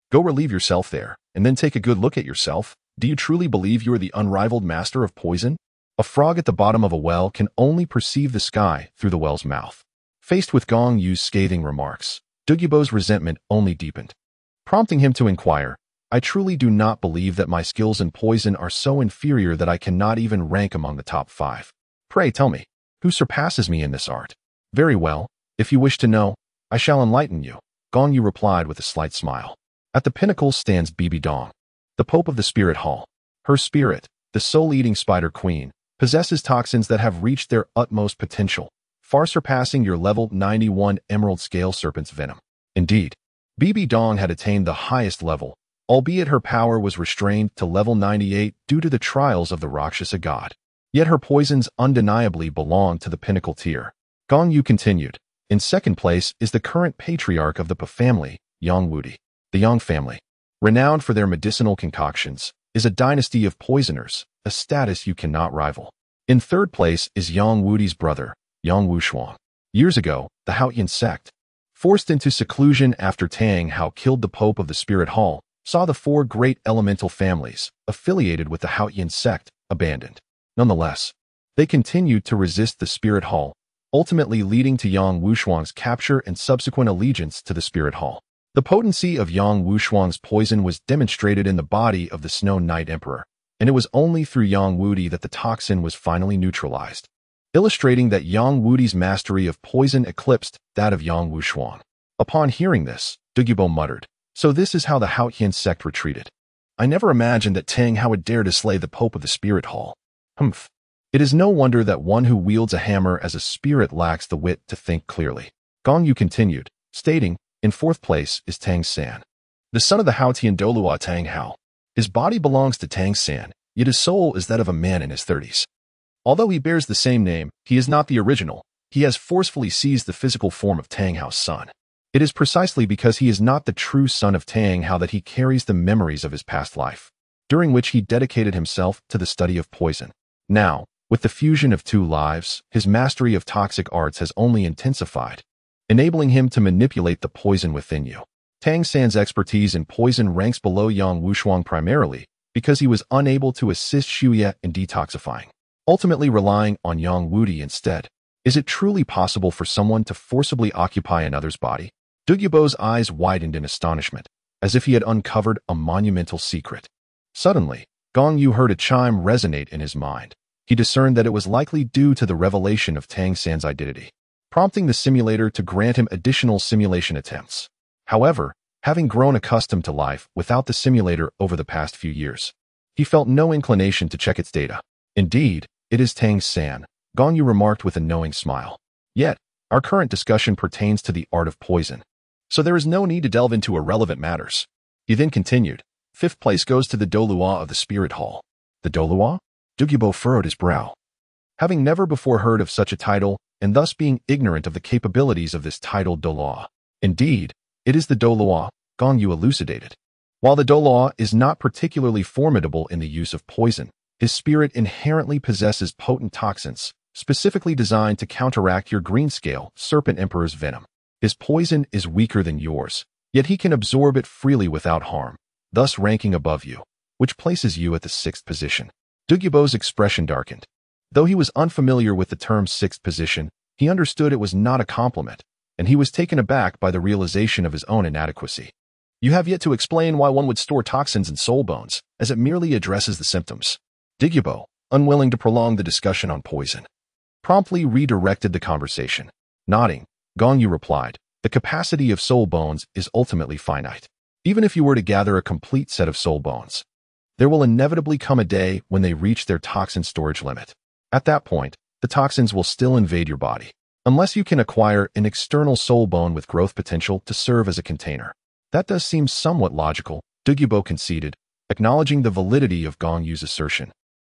Go relieve yourself there, and then take a good look at yourself. Do you truly believe you are the unrivaled master of poison? A frog at the bottom of a well can only perceive the sky through the well's mouth." Faced with Gong Yu's scathing remarks, Douluo's resentment only deepened, prompting him to inquire, "I truly do not believe that my skills in poison are so inferior that I cannot even rank among the top 5. Pray tell me, who surpasses me in this art?" "Very well, if you wish to know, I shall enlighten you," Gong Yu replied with a slight smile. At the pinnacle stands Bibi Dong, the Pope of the Spirit Hall. Her spirit, the soul-eating spider queen, possesses toxins that have reached their utmost potential, far surpassing your level 91 emerald scale serpent's venom. Indeed, Bibi Dong had attained the highest level, albeit her power was restrained to level 98 due to the trials of the Rakshasa god. Yet her poisons undeniably belong to the pinnacle tier. Gong Yu continued, "In second place is the current patriarch of the Pa family, Yang Wudi. The Yang family, renowned for their medicinal concoctions, is a dynasty of poisoners, a status you cannot rival. In third place is Yang Wudi's brother, Yang Wushuang. Years ago, the Haoyan sect, forced into seclusion after Tang Hao killed the Pope of the Spirit Hall, saw the 4 great elemental families, affiliated with the Haoyan sect, abandoned. Nonetheless, they continued to resist the Spirit Hall, ultimately leading to Yang Wushuang's capture and subsequent allegiance to the Spirit Hall. The potency of Yang Wushuang's poison was demonstrated in the body of the Snow Knight Emperor, and it was only through Yang Wudi that the toxin was finally neutralized, illustrating that Yang Wudi's mastery of poison eclipsed that of Yang Wushuang. Upon hearing this, Douluo muttered, "So this is how the Haoyan sect retreated. I never imagined that Tang Hao would dare to slay the Pope of the Spirit Hall. Humph. It is no wonder that one who wields a hammer as a spirit lacks the wit to think clearly. Gong Yu continued, stating, in fourth place is Tang San, the son of the Haotian Douluo Tang Hao. His body belongs to Tang San, yet his soul is that of a man in his 30s. Although he bears the same name, he is not the original. He has forcefully seized the physical form of Tang Hao's son. It is precisely because he is not the true son of Tang Hao that he carries the memories of his past life, during which he dedicated himself to the study of poison. Now, with the fusion of two lives, his mastery of toxic arts has only intensified, enabling him to manipulate the poison within you. Tang San's expertise in poison ranks below Yang Wushuang primarily because he was unable to assist Shuya in detoxifying, ultimately relying on Yang Wudi instead. Is it truly possible for someone to forcibly occupy another's body? Douluo's eyes widened in astonishment, as if he had uncovered a monumental secret. Suddenly, Gong Yu heard a chime resonate in his mind. He discerned that it was likely due to the revelation of Tang San's identity, prompting the simulator to grant him additional simulation attempts. However, having grown accustomed to life without the simulator over the past few years, he felt no inclination to check its data. Indeed, it is Tang San, Gong Yu remarked with a knowing smile. Yet, our current discussion pertains to the art of poison, so there is no need to delve into irrelevant matters. He then continued, fifth place goes to the Douluo of the Spirit Hall. The Douluo? Douluo furrowed his brow. Having never before heard of such a title, and thus being ignorant of the capabilities of this titled Douluo. Indeed, it is the Douluo, Gong Yu elucidated. While the Douluo is not particularly formidable in the use of poison, his spirit inherently possesses potent toxins, specifically designed to counteract your green-scale Serpent Emperor's venom. His poison is weaker than yours, yet he can absorb it freely without harm, thus ranking above you, which places you at the sixth position. Douluo's expression darkened. Though he was unfamiliar with the term sixth position, he understood it was not a compliment, and he was taken aback by the realization of his own inadequacy. You have yet to explain why one would store toxins in soul bones, as it merely addresses the symptoms. Douluo, unwilling to prolong the discussion on poison, promptly redirected the conversation. Nodding, Gong Yu replied, the capacity of soul bones is ultimately finite. Even if you were to gather a complete set of soul bones, there will inevitably come a day when they reach their toxin storage limit. At that point, the toxins will still invade your body, unless you can acquire an external soul bone with growth potential to serve as a container. That does seem somewhat logical, Douluo conceded, acknowledging the validity of Gong Yu's assertion,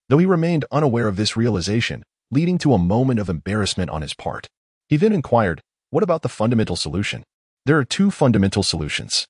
though he remained unaware of this realization, leading to a moment of embarrassment on his part. He then inquired, what about the fundamental solution? There are two fundamental solutions,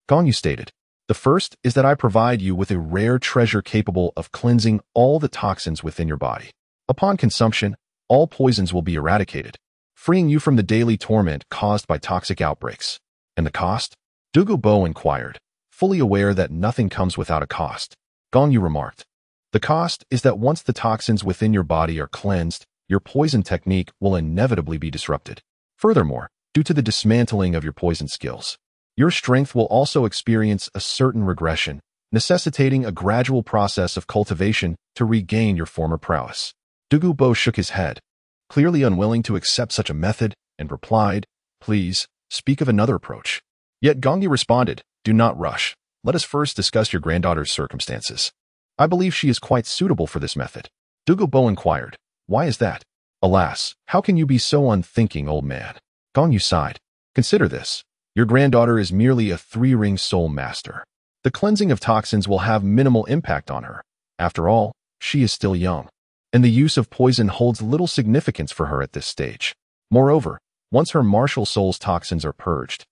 Gong Yu stated. The first is that I provide you with a rare treasure capable of cleansing all the toxins within your body. Upon consumption, all poisons will be eradicated, freeing you from the daily torment caused by toxic outbreaks. And the cost? Douluo inquired, fully aware that nothing comes without a cost. Gong Yu remarked, the cost is that once the toxins within your body are cleansed, your poison technique will inevitably be disrupted. Furthermore, due to the dismantling of your poison skills, your strength will also experience a certain regression, necessitating a gradual process of cultivation to regain your former prowess. Douluo shook his head, clearly unwilling to accept such a method, and replied, please, speak of another approach. Yet Gong Yu responded, do not rush. Let us first discuss your granddaughter's circumstances. I believe she is quite suitable for this method. Douluo inquired, why is that? Alas, how can you be so unthinking, old man? Gong Yu sighed. Consider this. Your granddaughter is merely a three-ring soul master. The cleansing of toxins will have minimal impact on her. After all, she is still young, and the use of poison holds little significance for her at this stage. Moreover, once her martial soul's toxins are purged,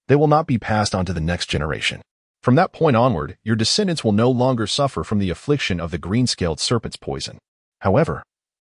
they will not be passed on to the next generation. From that point onward, your descendants will no longer suffer from the affliction of the green-scaled serpent's poison. However,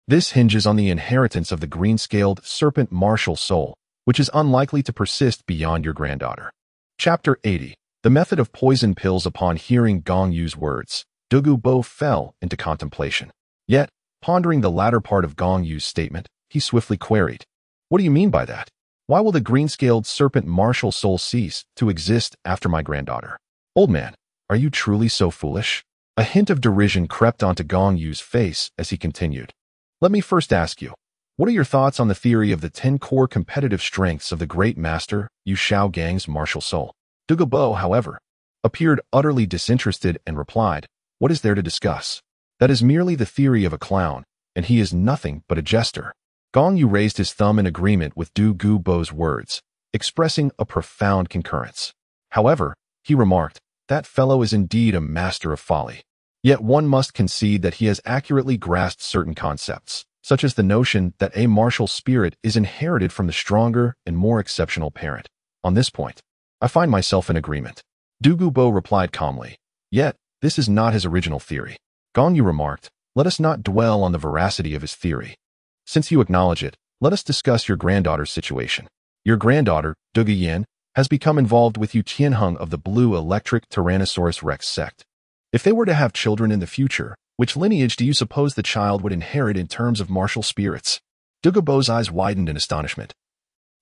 this hinges on the inheritance of the green-scaled serpent martial soul, which is unlikely to persist beyond your granddaughter. Chapter 80. The method of poison pills. Upon hearing Gong Yu's words, Douluo fell into contemplation. Yet, pondering the latter part of Gong Yu's statement, he swiftly queried, what do you mean by that? Why will the green-scaled serpent martial soul cease to exist after my granddaughter? Old man, are you truly so foolish? A hint of derision crept onto Gong Yu's face as he continued. Let me first ask you, what are your thoughts on the theory of the 10 core competitive strengths of the great master, Yu Shao Gang's martial soul? Douluo, however, appeared utterly disinterested and replied, "What is there to discuss? That is merely the theory of a clown, and he is nothing but a jester." Gong Yu raised his thumb in agreement with Du Gubo's words, expressing a profound concurrence. However, he remarked, "That fellow is indeed a master of folly. Yet one must concede that he has accurately grasped certain concepts, such as the notion that a martial spirit is inherited from the stronger and more exceptional parent. On this point, I find myself in agreement." Du Gubo replied calmly, "Yet, this is not his original theory." Gong Yu remarked, "Let us not dwell on the veracity of his theory. Since you acknowledge it, let us discuss your granddaughter's situation. Your granddaughter, Du Guyan, has become involved with Yu Tianheng of the Blue Electric Tyrannosaurus Rex sect. If they were to have children in the future, which lineage do you suppose the child would inherit in terms of martial spirits?" Du Gubo's eyes widened in astonishment.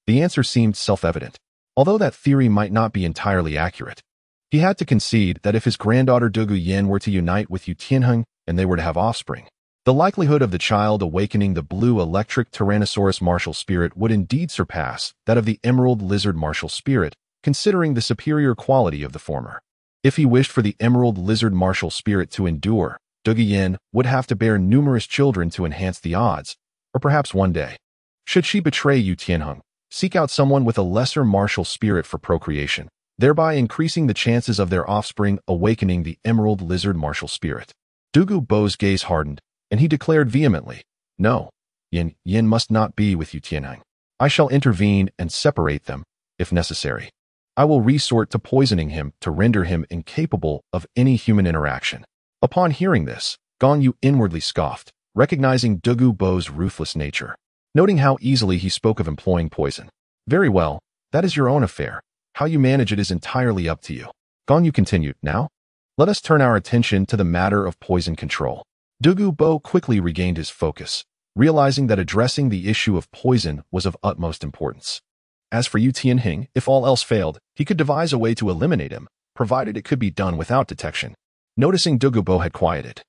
The answer seemed self-evident. Although that theory might not be entirely accurate, he had to concede that if his granddaughter Du Guyan were to unite with Yu Tianheng and they were to have offspring, the likelihood of the child awakening the Blue Electric Tyrannosaurus martial spirit would indeed surpass that of the Emerald Lizard martial spirit, considering the superior quality of the former. If he wished for the Emerald Lizard martial spirit to endure, Du Guyan would have to bear numerous children to enhance the odds, or perhaps one day, should she betray Yu Tianheng, seek out someone with a lesser martial spirit for procreation, thereby increasing the chances of their offspring awakening the Emerald Lizard martial spirit. Du Gubo's gaze hardened, and he declared vehemently, "No, Yin must not be with Yu Tianheng. I shall intervene and separate them, if necessary. I will resort to poisoning him to render him incapable of any human interaction." Upon hearing this, Gong Yu inwardly scoffed, recognizing Du Gubo's ruthless nature. Noting how easily he spoke of employing poison. "Very well, that is your own affair. How you manage it is entirely up to you." Gong Yu continued, "Now, let us turn our attention to the matter of poison control." Du Gubo quickly regained his focus, realizing that addressing the issue of poison was of utmost importance. As for Yu Tianheng, if all else failed, he could devise a way to eliminate him, provided it could be done without detection. Noticing Du Gubo had quieted,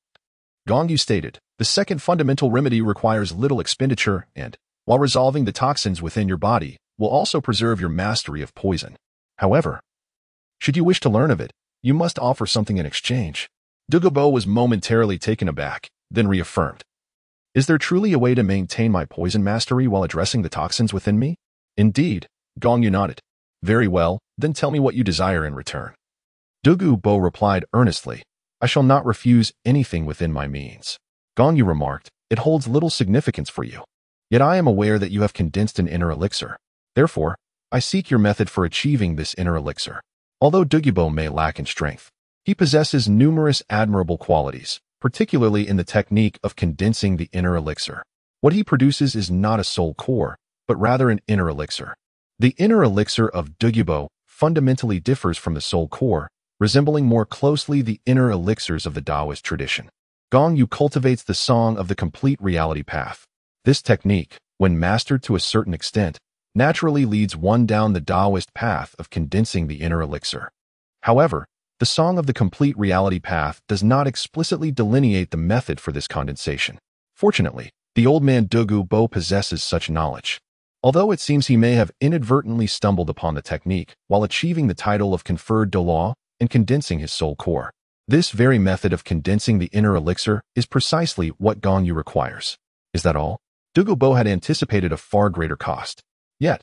Gong Yu stated, "The second fundamental remedy requires little expenditure and, while resolving the toxins within your body, will also preserve your mastery of poison. However, should you wish to learn of it, you must offer something in exchange." Du Gubo was momentarily taken aback, then reaffirmed, "Is there truly a way to maintain my poison mastery while addressing the toxins within me?" "Indeed," Gong Yu nodded. "Very well, then tell me what you desire in return." Du Gubo replied earnestly, "I shall not refuse anything within my means." Gong Yu remarked, "It holds little significance for you. Yet I am aware that you have condensed an inner elixir. Therefore, I seek your method for achieving this inner elixir." Although Du Gubo may lack in strength, he possesses numerous admirable qualities, particularly in the technique of condensing the inner elixir. What he produces is not a soul core, but rather an inner elixir. The inner elixir of Du Gubo fundamentally differs from the soul core, resembling more closely the inner elixirs of the Taoist tradition. Gong Yu cultivates the song of the complete reality path. This technique, when mastered to a certain extent, naturally leads one down the Taoist path of condensing the inner elixir. However, the song of the complete reality path does not explicitly delineate the method for this condensation. Fortunately, the old man Du Gubo possesses such knowledge. Although it seems he may have inadvertently stumbled upon the technique while achieving the title of conferred Douluo and condensing his soul core. This very method of condensing the inner elixir is precisely what Gong Yu requires. Is that all? Du Gubo had anticipated a far greater cost. Yet,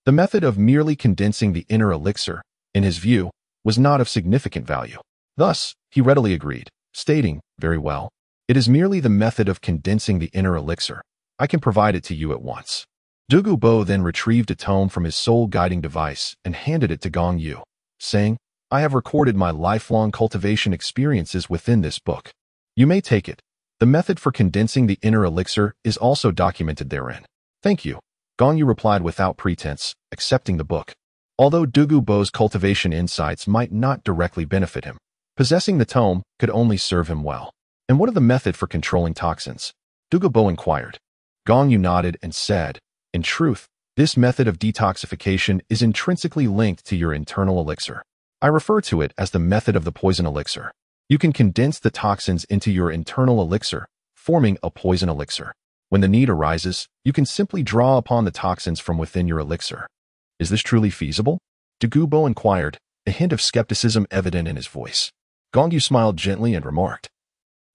the method of merely condensing the inner elixir, in his view, was not of significant value. Thus, he readily agreed, stating, "Very well. It is merely the method of condensing the inner elixir. I can provide it to you at once." Du Gubo then retrieved a tome from his soul-guiding device and handed it to Gong Yu, saying, "I have recorded my lifelong cultivation experiences within this book. You may take it. The method for condensing the inner elixir is also documented therein." "Thank you," Gong Yu replied without pretense, accepting the book. Although Du Gubo's cultivation insights might not directly benefit him, possessing the tome could only serve him well. "And what of the method for controlling toxins?" Du Gubo inquired. Gong Yu nodded and said, "In truth, this method of detoxification is intrinsically linked to your internal elixir. I refer to it as the method of the poison elixir. You can condense the toxins into your internal elixir, forming a poison elixir. When the need arises, you can simply draw upon the toxins from within your elixir." "Is this truly feasible?" Du Gubo inquired, a hint of skepticism evident in his voice. Gong Yu smiled gently and remarked,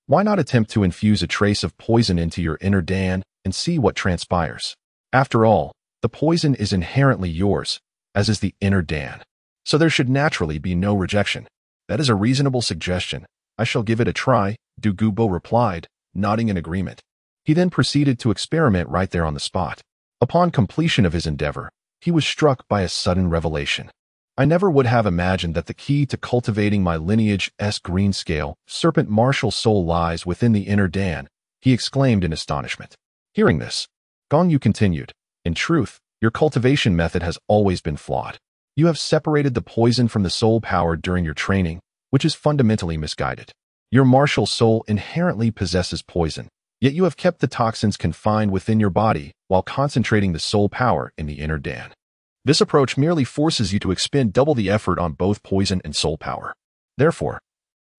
"Why not attempt to infuse a trace of poison into your inner Dan and see what transpires? After all, the poison is inherently yours, as is the inner Dan. So there should naturally be no rejection." "That is a reasonable suggestion. I shall give it a try," Douluo replied, nodding in agreement. He then proceeded to experiment right there on the spot. Upon completion of his endeavor, he was struck by a sudden revelation. "I never would have imagined that the key to cultivating my lineage's green-scale, serpent martial soul lies within the inner Dan," he exclaimed in astonishment. Hearing this, Gong Yu continued, "In truth, your cultivation method has always been flawed. You have separated the poison from the soul power during your training, which is fundamentally misguided. Your martial soul inherently possesses poison, yet you have kept the toxins confined within your body while concentrating the soul power in the inner Dan. This approach merely forces you to expend double the effort on both poison and soul power. Therefore,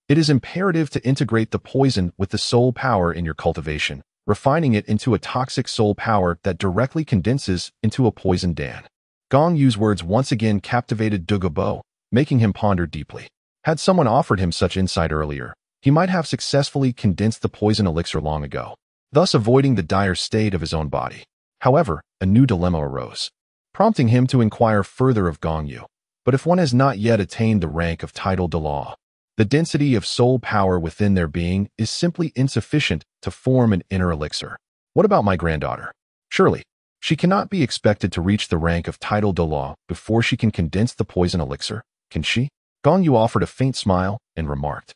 it is imperative to integrate the poison with the soul power in your cultivation, refining it into a toxic soul power that directly condenses into a poison Dan." Gong Yu's words once again captivated Douluo, making him ponder deeply. Had someone offered him such insight earlier, he might have successfully condensed the poison elixir long ago, thus avoiding the dire state of his own body. However, a new dilemma arose, prompting him to inquire further of Gong Yu. But if one has not yet attained the rank of title Douluo, the density of soul power within their being is simply insufficient to form an inner elixir. What about my granddaughter? Surely, she cannot be expected to reach the rank of title Douluo before she can condense the poison elixir, can she? Gong Yu offered a faint smile and remarked,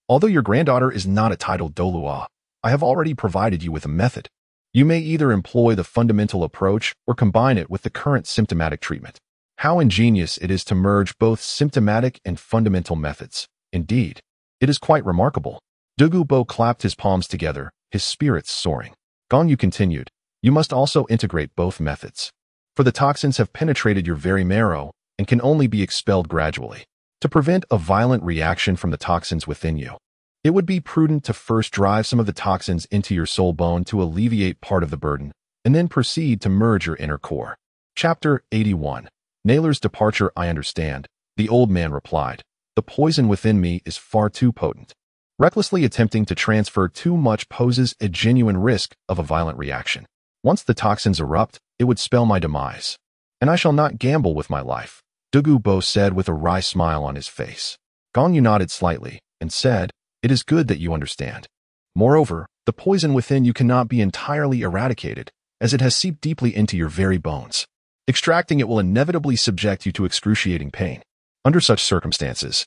"Although your granddaughter is not a titled Douluo, I have already provided you with a method. You may either employ the fundamental approach or combine it with the current symptomatic treatment." How ingenious it is to merge both symptomatic and fundamental methods. Indeed, it is quite remarkable. Douluo clapped his palms together, his spirits soaring. Gong Yu continued, "You must also integrate both methods, for the toxins have penetrated your very marrow and can only be expelled gradually. To prevent a violent reaction from the toxins within you, it would be prudent to first drive some of the toxins into your soul bone to alleviate part of the burden, and then proceed to merge your inner core." Chapter 81. Naylor's departure. "I understand," the old man replied. "The poison within me is far too potent. Recklessly attempting to transfer too much poses a genuine risk of a violent reaction. Once the toxins erupt, it would spell my demise. And I shall not gamble with my life," Douluo said with a wry smile on his face. Gong Yu nodded slightly and said, "It is good that you understand. Moreover, the poison within you cannot be entirely eradicated, as it has seeped deeply into your very bones. Extracting it will inevitably subject you to excruciating pain. Under such circumstances,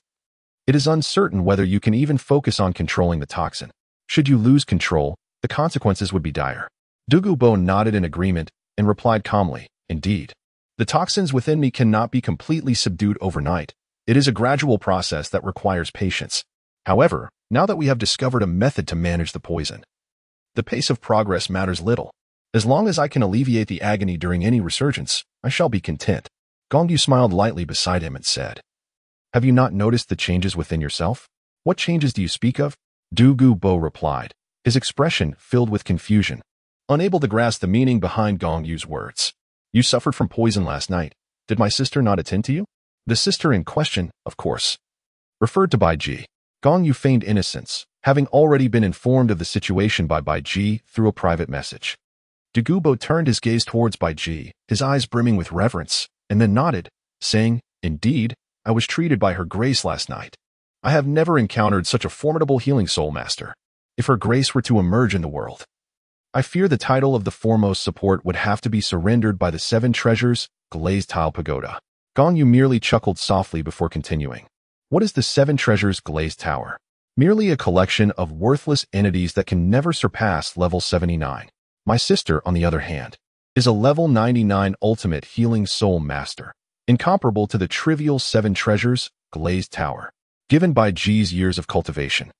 it is uncertain whether you can even focus on controlling the toxin. Should you lose control, the consequences would be dire." Douluo nodded in agreement and replied calmly, "Indeed, the toxins within me cannot be completely subdued overnight. It is a gradual process that requires patience. However, now that we have discovered a method to manage the poison, the pace of progress matters little. As long as I can alleviate the agony during any resurgence, I shall be content." Gong Yu smiled lightly beside him and said, "Have you not noticed the changes within yourself?" "What changes do you speak of?" Douluo replied, his expression filled with confusion, unable to grasp the meaning behind Gong Yu's words. "You suffered from poison last night. Did my sister not attend to you?" The sister in question, of course, referred to Bai Ji. Gong Yu feigned innocence, having already been informed of the situation by Bai Ji through a private message. Douluo turned his gaze towards Bai Ji, his eyes brimming with reverence, and then nodded, saying, "Indeed, I was treated by her grace last night. I have never encountered such a formidable healing soul master. If her grace were to emerge in the world, I fear the title of the foremost support would have to be surrendered by the 7 treasures, glazed tile pagoda." Gong Yu merely chuckled softly before continuing. "What is the 7 treasures glazed tower? Merely a collection of worthless entities that can never surpass level 79. My sister, on the other hand, is a level 99 ultimate healing soul master, incomparable to the trivial 7 treasures, glazed tower, given by Ji's years of cultivation.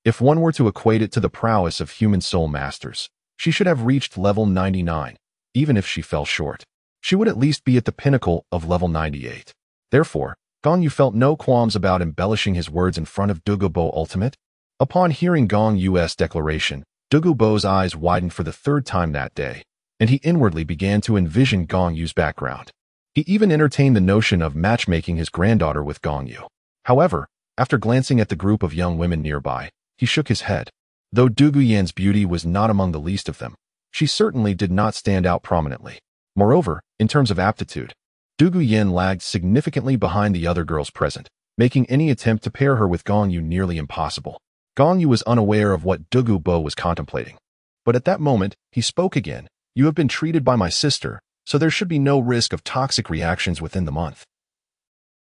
If one were to equate it to the prowess of human soul masters, she should have reached level 99, even if she fell short. She would at least be at the pinnacle of level 98. Therefore, Gong Yu felt no qualms about embellishing his words in front of Douluo Ultimate. Upon hearing Gong Yu's declaration, Douluo's eyes widened for the 3rd time that day, and he inwardly began to envision Gong Yu's background. He even entertained the notion of matchmaking his granddaughter with Gong Yu. However, after glancing at the group of young women nearby, he shook his head. Though Du Guyan's beauty was not among the least of them, she certainly did not stand out prominently. Moreover, in terms of aptitude, Du Guyan lagged significantly behind the other girls present, making any attempt to pair her with Gong Yu nearly impossible. Gong Yu was unaware of what Douluo Bo was contemplating. But at that moment, he spoke again. "You have been treated by my sister, so there should be no risk of toxic reactions within the month.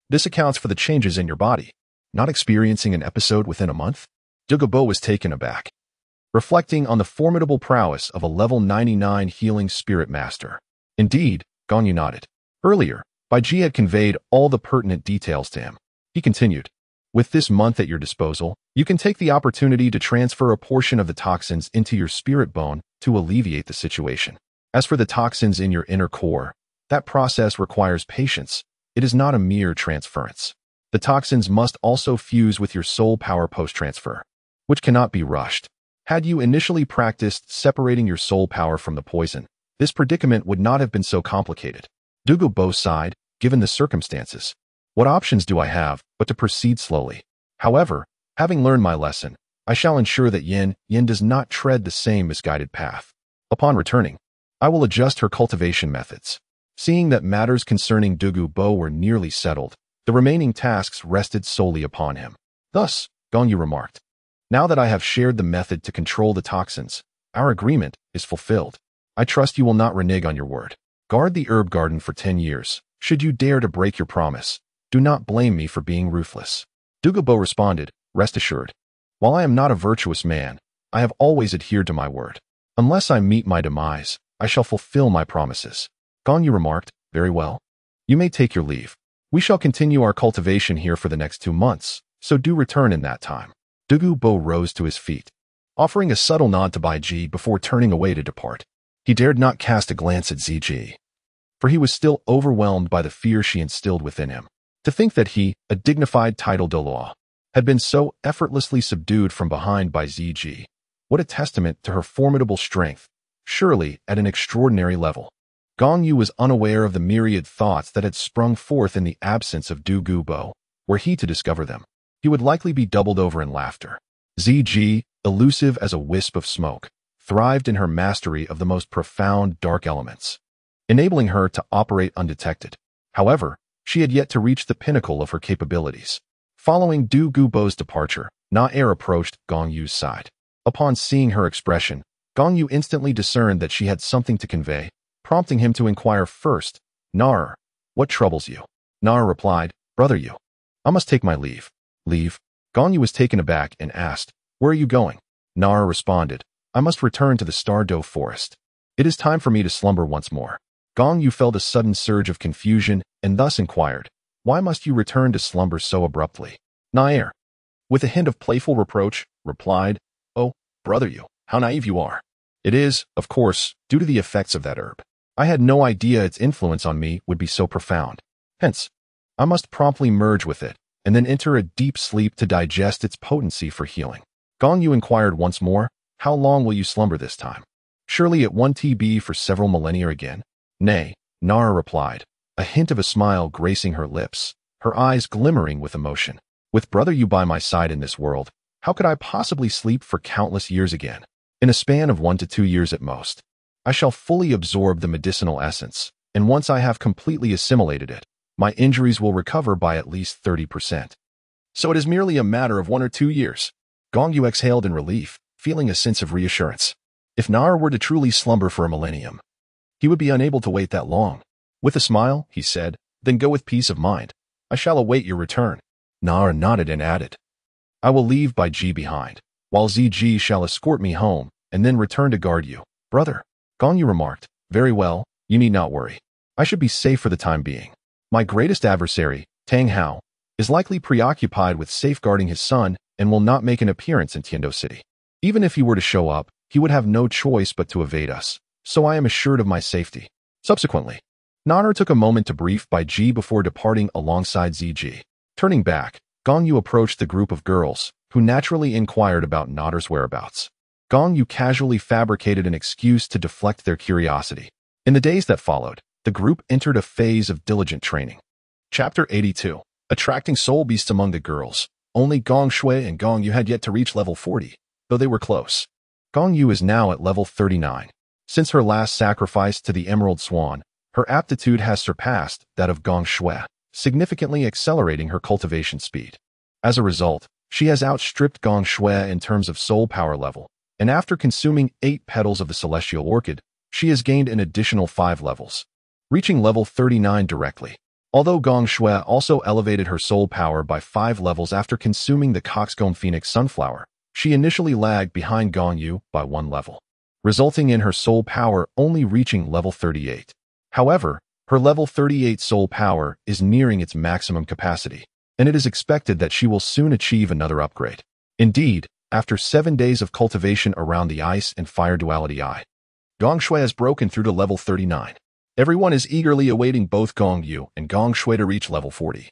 This accounts for the changes in your body. Not experiencing an episode within a month?" Douluo Bo was taken aback, reflecting on the formidable prowess of a level 99 healing spirit master. Indeed, Gong Yu nodded. Earlier, Bai Ji had conveyed all the pertinent details to him. He continued, "With this month at your disposal, you can take the opportunity to transfer a portion of the toxins into your spirit bone to alleviate the situation. As for the toxins in your inner core, that process requires patience. It is not a mere transference. The toxins must also fuse with your soul power post-transfer, which cannot be rushed. Had you initially practiced separating your soul power from the poison, this predicament would not have been so complicated." Douluo Bo sighed, given the circumstances. "What options do I have but to proceed slowly? However, having learned my lesson, I shall ensure that Yin does not tread the same misguided path. Upon returning, I will adjust her cultivation methods." Seeing that matters concerning Douluo Bo were nearly settled, the remaining tasks rested solely upon him. Thus, Gong Yu remarked, "Now that I have shared the method to control the toxins, our agreement is fulfilled. I trust you will not renege on your word. Guard the herb garden for 10 years. Should you dare to break your promise, do not blame me for being ruthless." Douluo Bo responded, "Rest assured. While I am not a virtuous man, I have always adhered to my word. Unless I meet my demise, I shall fulfill my promises." Gong Yu remarked, "Very well. You may take your leave. We shall continue our cultivation here for the next 2 months, so do return in that time." Douluo Bo rose to his feet, offering a subtle nod to Bai Ji before turning away to depart. He dared not cast a glance at Ziji, for he was still overwhelmed by the fear she instilled within him. To think that he, a dignified titled Douluo, had been so effortlessly subdued from behind by Ziji, what a testament to her formidable strength, surely at an extraordinary level. Gong Yu was unaware of the myriad thoughts that had sprung forth in the absence of Douluo Bo. Were he to discover them, he would likely be doubled over in laughter. Ziji, elusive as a wisp of smoke, thrived in her mastery of the most profound dark elements, enabling her to operate undetected. However, she had yet to reach the pinnacle of her capabilities. Following Douluo Bo's departure, Na-Er approached Gong Yu's side. Upon seeing her expression, Gong Yu instantly discerned that she had something to convey, prompting him to inquire first, "Na-Er, what troubles you?" Na-Er replied, "Brother Yu, I must take my leave." "Leave?" Gong Yu was taken aback and asked, "Where are you going?" Na-Er responded, "I must return to the Star Doe forest. It is time for me to slumber once more." Gong Yu felt a sudden surge of confusion and thus inquired, "Why must you return to slumber so abruptly?" Na-Er, with a hint of playful reproach, replied, "Oh, brother Yu, how naive you are. It is, of course, due to the effects of that herb. I had no idea its influence on me would be so profound. Hence, I must promptly merge with it and then enter a deep sleep to digest its potency for healing." Gong Yu inquired once more, "How long will you slumber this time? Surely it won't be for several millennia again?" "Nay," Na-Er replied, a hint of a smile gracing her lips, her eyes glimmering with emotion. "With brother Yu by my side in this world, how could I possibly sleep for countless years again? In a span of 1 to 2 years at most, I shall fully absorb the medicinal essence, and once I have completely assimilated it, my injuries will recover by at least 30%. So it is merely a matter of 1 or 2 years." Gong Yu exhaled in relief, feeling a sense of reassurance. If Na-Er were to truly slumber for a millennium, he would be unable to wait that long. With a smile, he said, "Then go with peace of mind. I shall await your return." Na-Er nodded and added, "I will leave Bai Ji behind, while Ziji shall escort me home and then return to guard you, brother." Gong Yu remarked, "Very well, you need not worry. I should be safe for the time being. My greatest adversary, Tang Hao, is likely preoccupied with safeguarding his son and will not make an appearance in Tiando City. Even if he were to show up, he would have no choice but to evade us, so I am assured of my safety." Subsequently, Na-Er took a moment to brief Bai Ji before departing alongside Ziji. Turning back, Gong Yu approached the group of girls, who naturally inquired about Na-Er's whereabouts. Gong Yu casually fabricated an excuse to deflect their curiosity. In the days that followed, the group entered a phase of diligent training. Chapter 82. Attracting soul beasts among the girls. Only Gong Shui and Gong Yu had yet to reach level 40, though they were close. Gong Yu is now at level 39. Since her last sacrifice to the Emerald Swan, her aptitude has surpassed that of Gong Shui, significantly accelerating her cultivation speed. As a result, she has outstripped Gong Shui in terms of soul power level, and after consuming 8 petals of the celestial orchid, she has gained an additional 5 levels, reaching level 39 directly. Although Gong Shui also elevated her soul power by 5 levels after consuming the Coxcomb Phoenix Sunflower, she initially lagged behind Gong Yu by 1 level, resulting in her soul power only reaching level 38. However, her level 38 soul power is nearing its maximum capacity, and it is expected that she will soon achieve another upgrade. Indeed, after 7 days of cultivation around the ice and fire duality eye, Gong Shui has broken through to level 39. Everyone is eagerly awaiting both Gong Yu and Gong Shui to reach level 40,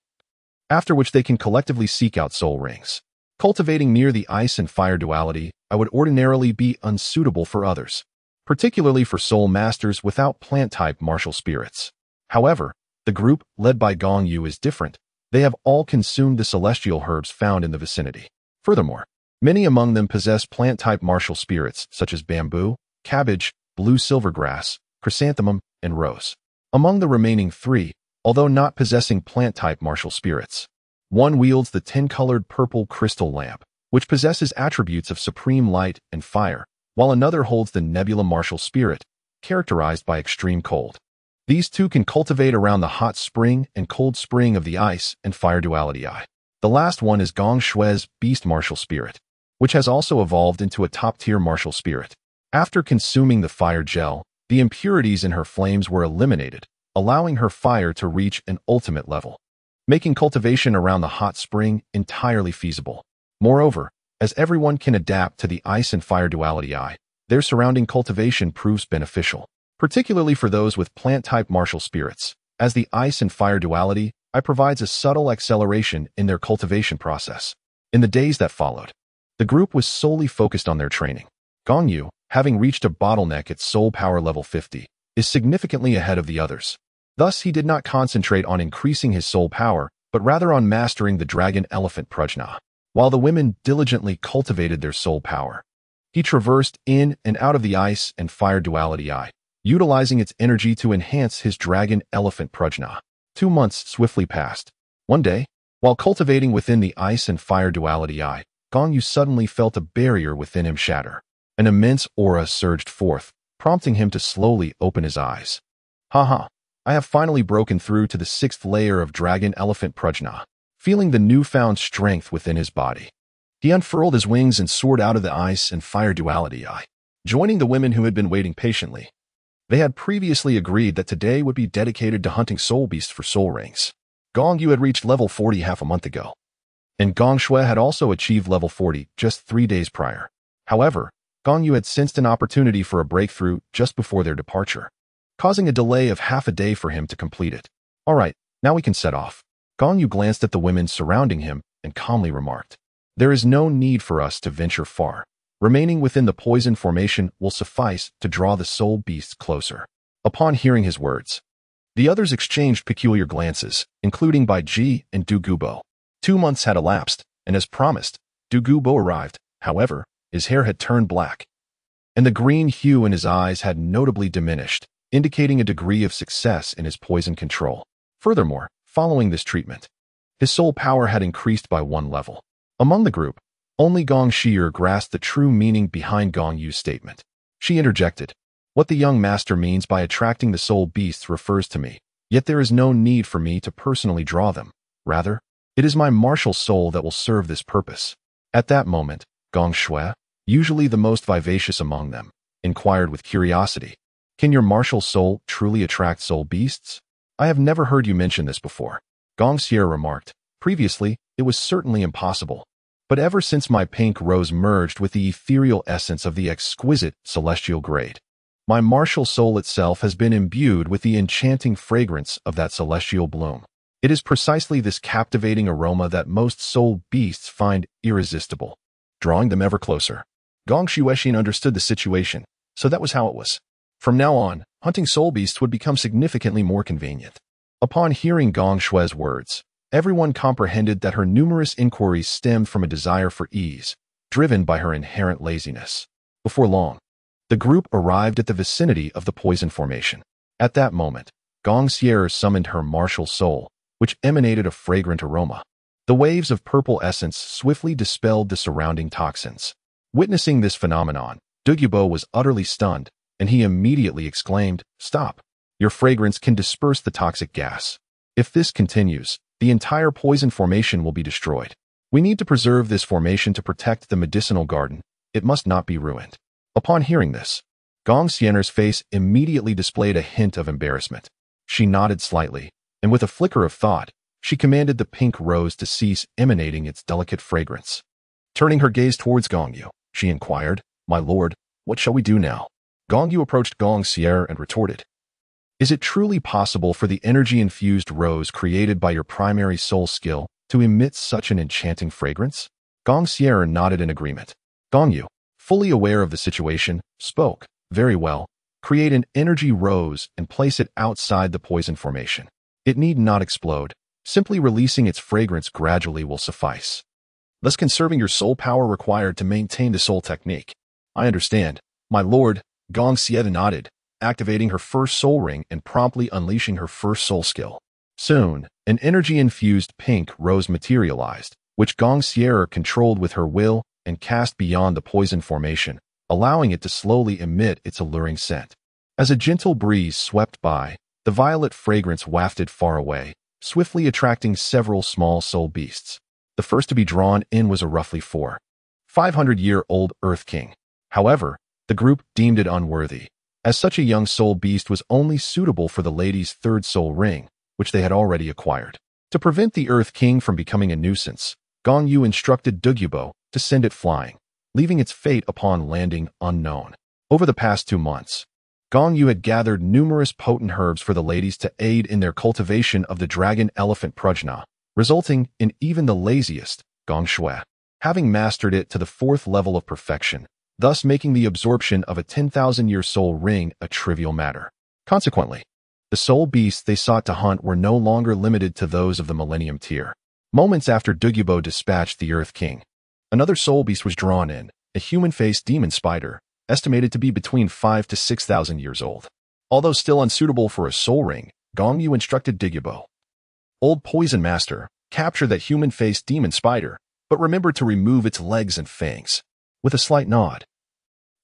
after which they can collectively seek out soul rings. Cultivating near the ice and fire duality, I would ordinarily be unsuitable for others, particularly for soul masters without plant-type martial spirits. However, the group, led by Gong Yu, is different. They have all consumed the celestial herbs found in the vicinity. Furthermore, many among them possess plant-type martial spirits such as bamboo, cabbage, blue silvergrass, chrysanthemum, and rose. Among the remaining 3, although not possessing plant-type martial spirits, one wields the 10-colored purple crystal lamp, which possesses attributes of supreme light and fire, while another holds the nebula martial spirit, characterized by extreme cold. These 2 can cultivate around the hot spring and cold spring of the ice and fire duality eye. The last one is Gong Shui's beast martial spirit, which has also evolved into a top-tier martial spirit. After consuming the fire gel, the impurities in her flames were eliminated, allowing her fire to reach an ultimate level, making cultivation around the hot spring entirely feasible. Moreover, as everyone can adapt to the ice and fire duality eye, their surrounding cultivation proves beneficial, particularly for those with plant-type martial spirits, as the ice and fire duality eye provides a subtle acceleration in their cultivation process. In the days that followed, the group was solely focused on their training. Gong Yu, having reached a bottleneck at soul power level 50, is significantly ahead of the others. Thus, he did not concentrate on increasing his soul power, but rather on mastering the dragon elephant prajna. While the women diligently cultivated their soul power, he traversed in and out of the ice and fire duality eye, utilizing its energy to enhance his dragon elephant prajna. 2 months swiftly passed. One day, while cultivating within the ice and fire duality eye, Gong Yu suddenly felt a barrier within him shatter. An immense aura surged forth, prompting him to slowly open his eyes. Haha, I have finally broken through to the 6th layer of dragon elephant prajna. Feeling the newfound strength within his body, he unfurled his wings and soared out of the ice and fire duality eye, joining the women who had been waiting patiently. They had previously agreed that today would be dedicated to hunting soul beasts for soul rings. Gong Yu had reached level 40 half a month ago, and Gong Shui had also achieved level 40 just 3 days prior. However, Gong Yu had sensed an opportunity for a breakthrough just before their departure, causing a delay of half a day for him to complete it. All right, now we can set off. Gong Yu glanced at the women surrounding him and calmly remarked, "There is no need for us to venture far. Remaining within the poison formation will suffice to draw the soul beasts closer." Upon hearing his words, the others exchanged peculiar glances, including Bai Ji and Du Gubo. 2 months had elapsed, and as promised, Du Gubo arrived. However, his hair had turned black, and the green hue in his eyes had notably diminished, indicating a degree of success in his poison control. Furthermore, following this treatment, his soul power had increased by 1 level. Among the group, only Gong Shi'er grasped the true meaning behind Gong Yu's statement. She interjected, "What the young master means by attracting the soul beasts refers to me, yet there is no need for me to personally draw them. Rather, it is my martial soul that will serve this purpose." At that moment, Gong Shui, usually the most vivacious among them, inquired with curiosity, "Can your martial soul truly attract soul beasts? I have never heard you mention this before." Gong Shi'er remarked, "Previously, it was certainly impossible. But ever since my pink rose merged with the ethereal essence of the exquisite celestial grade, my martial soul itself has been imbued with the enchanting fragrance of that celestial bloom. It is precisely this captivating aroma that most soul beasts find irresistible, drawing them ever closer." Gong Shueishin understood the situation, so that was how it was. From now on, hunting soul beasts would become significantly more convenient. Upon hearing Gong Shue's words, everyone comprehended that her numerous inquiries stemmed from a desire for ease, driven by her inherent laziness. Before long, the group arrived at the vicinity of the poison formation. At that moment, Gong Sierra summoned her martial soul, which emanated a fragrant aroma. The waves of purple essence swiftly dispelled the surrounding toxins. Witnessing this phenomenon, Douluo was utterly stunned, and he immediately exclaimed, "Stop! Your fragrance can disperse the toxic gas. If this continues, the entire poison formation will be destroyed. We need to preserve this formation to protect the medicinal garden. It must not be ruined." Upon hearing this, Gong Siener's face immediately displayed a hint of embarrassment. She nodded slightly, and with a flicker of thought, she commanded the pink rose to cease emanating its delicate fragrance. Turning her gaze towards Gong Yu, she inquired, "My lord, what shall we do now?" Gong Yu approached Gong Sierra and retorted, "Is it truly possible for the energy-infused rose created by your primary soul skill to emit such an enchanting fragrance?" Gong Sierra nodded in agreement. Gong Yu, fully aware of the situation, spoke, "Very well. Create an energy rose and place it outside the poison formation. It need not explode. Simply releasing its fragrance gradually will suffice, thus conserving your soul power required to maintain the soul technique." "I understand, my lord." Gong Sierra nodded, activating her first soul ring and promptly unleashing her first soul skill. Soon, an energy-infused pink rose materialized, which Gong Sierra controlled with her will and cast beyond the poison formation, allowing it to slowly emit its alluring scent. As a gentle breeze swept by, the violet fragrance wafted far away, swiftly attracting several small soul beasts. The first to be drawn in was a roughly 500-year-old Earth King. However, the group deemed it unworthy, as such a young soul beast was only suitable for the lady's third soul ring, which they had already acquired. To prevent the Earth King from becoming a nuisance, Gong Yu instructed Douluo to send it flying, leaving its fate upon landing unknown. Over the past 2 months, Gong Yu had gathered numerous potent herbs for the ladies to aid in their cultivation of the dragon-elephant prajna, resulting in even the laziest, Gong Shui, having mastered it to the 4th level of perfection, thus making the absorption of a 10,000-year soul ring a trivial matter. Consequently, the soul beasts they sought to hunt were no longer limited to those of the Millennium tier. Moments after Douluo dispatched the Earth King, another soul beast was drawn in, a human-faced demon spider, estimated to be between 5,000 to 6,000 years old. Although still unsuitable for a soul ring, Gong Yu instructed Douluo, "Old Poison Master, capture that human-faced demon spider, but remember to remove its legs and fangs." With a slight nod,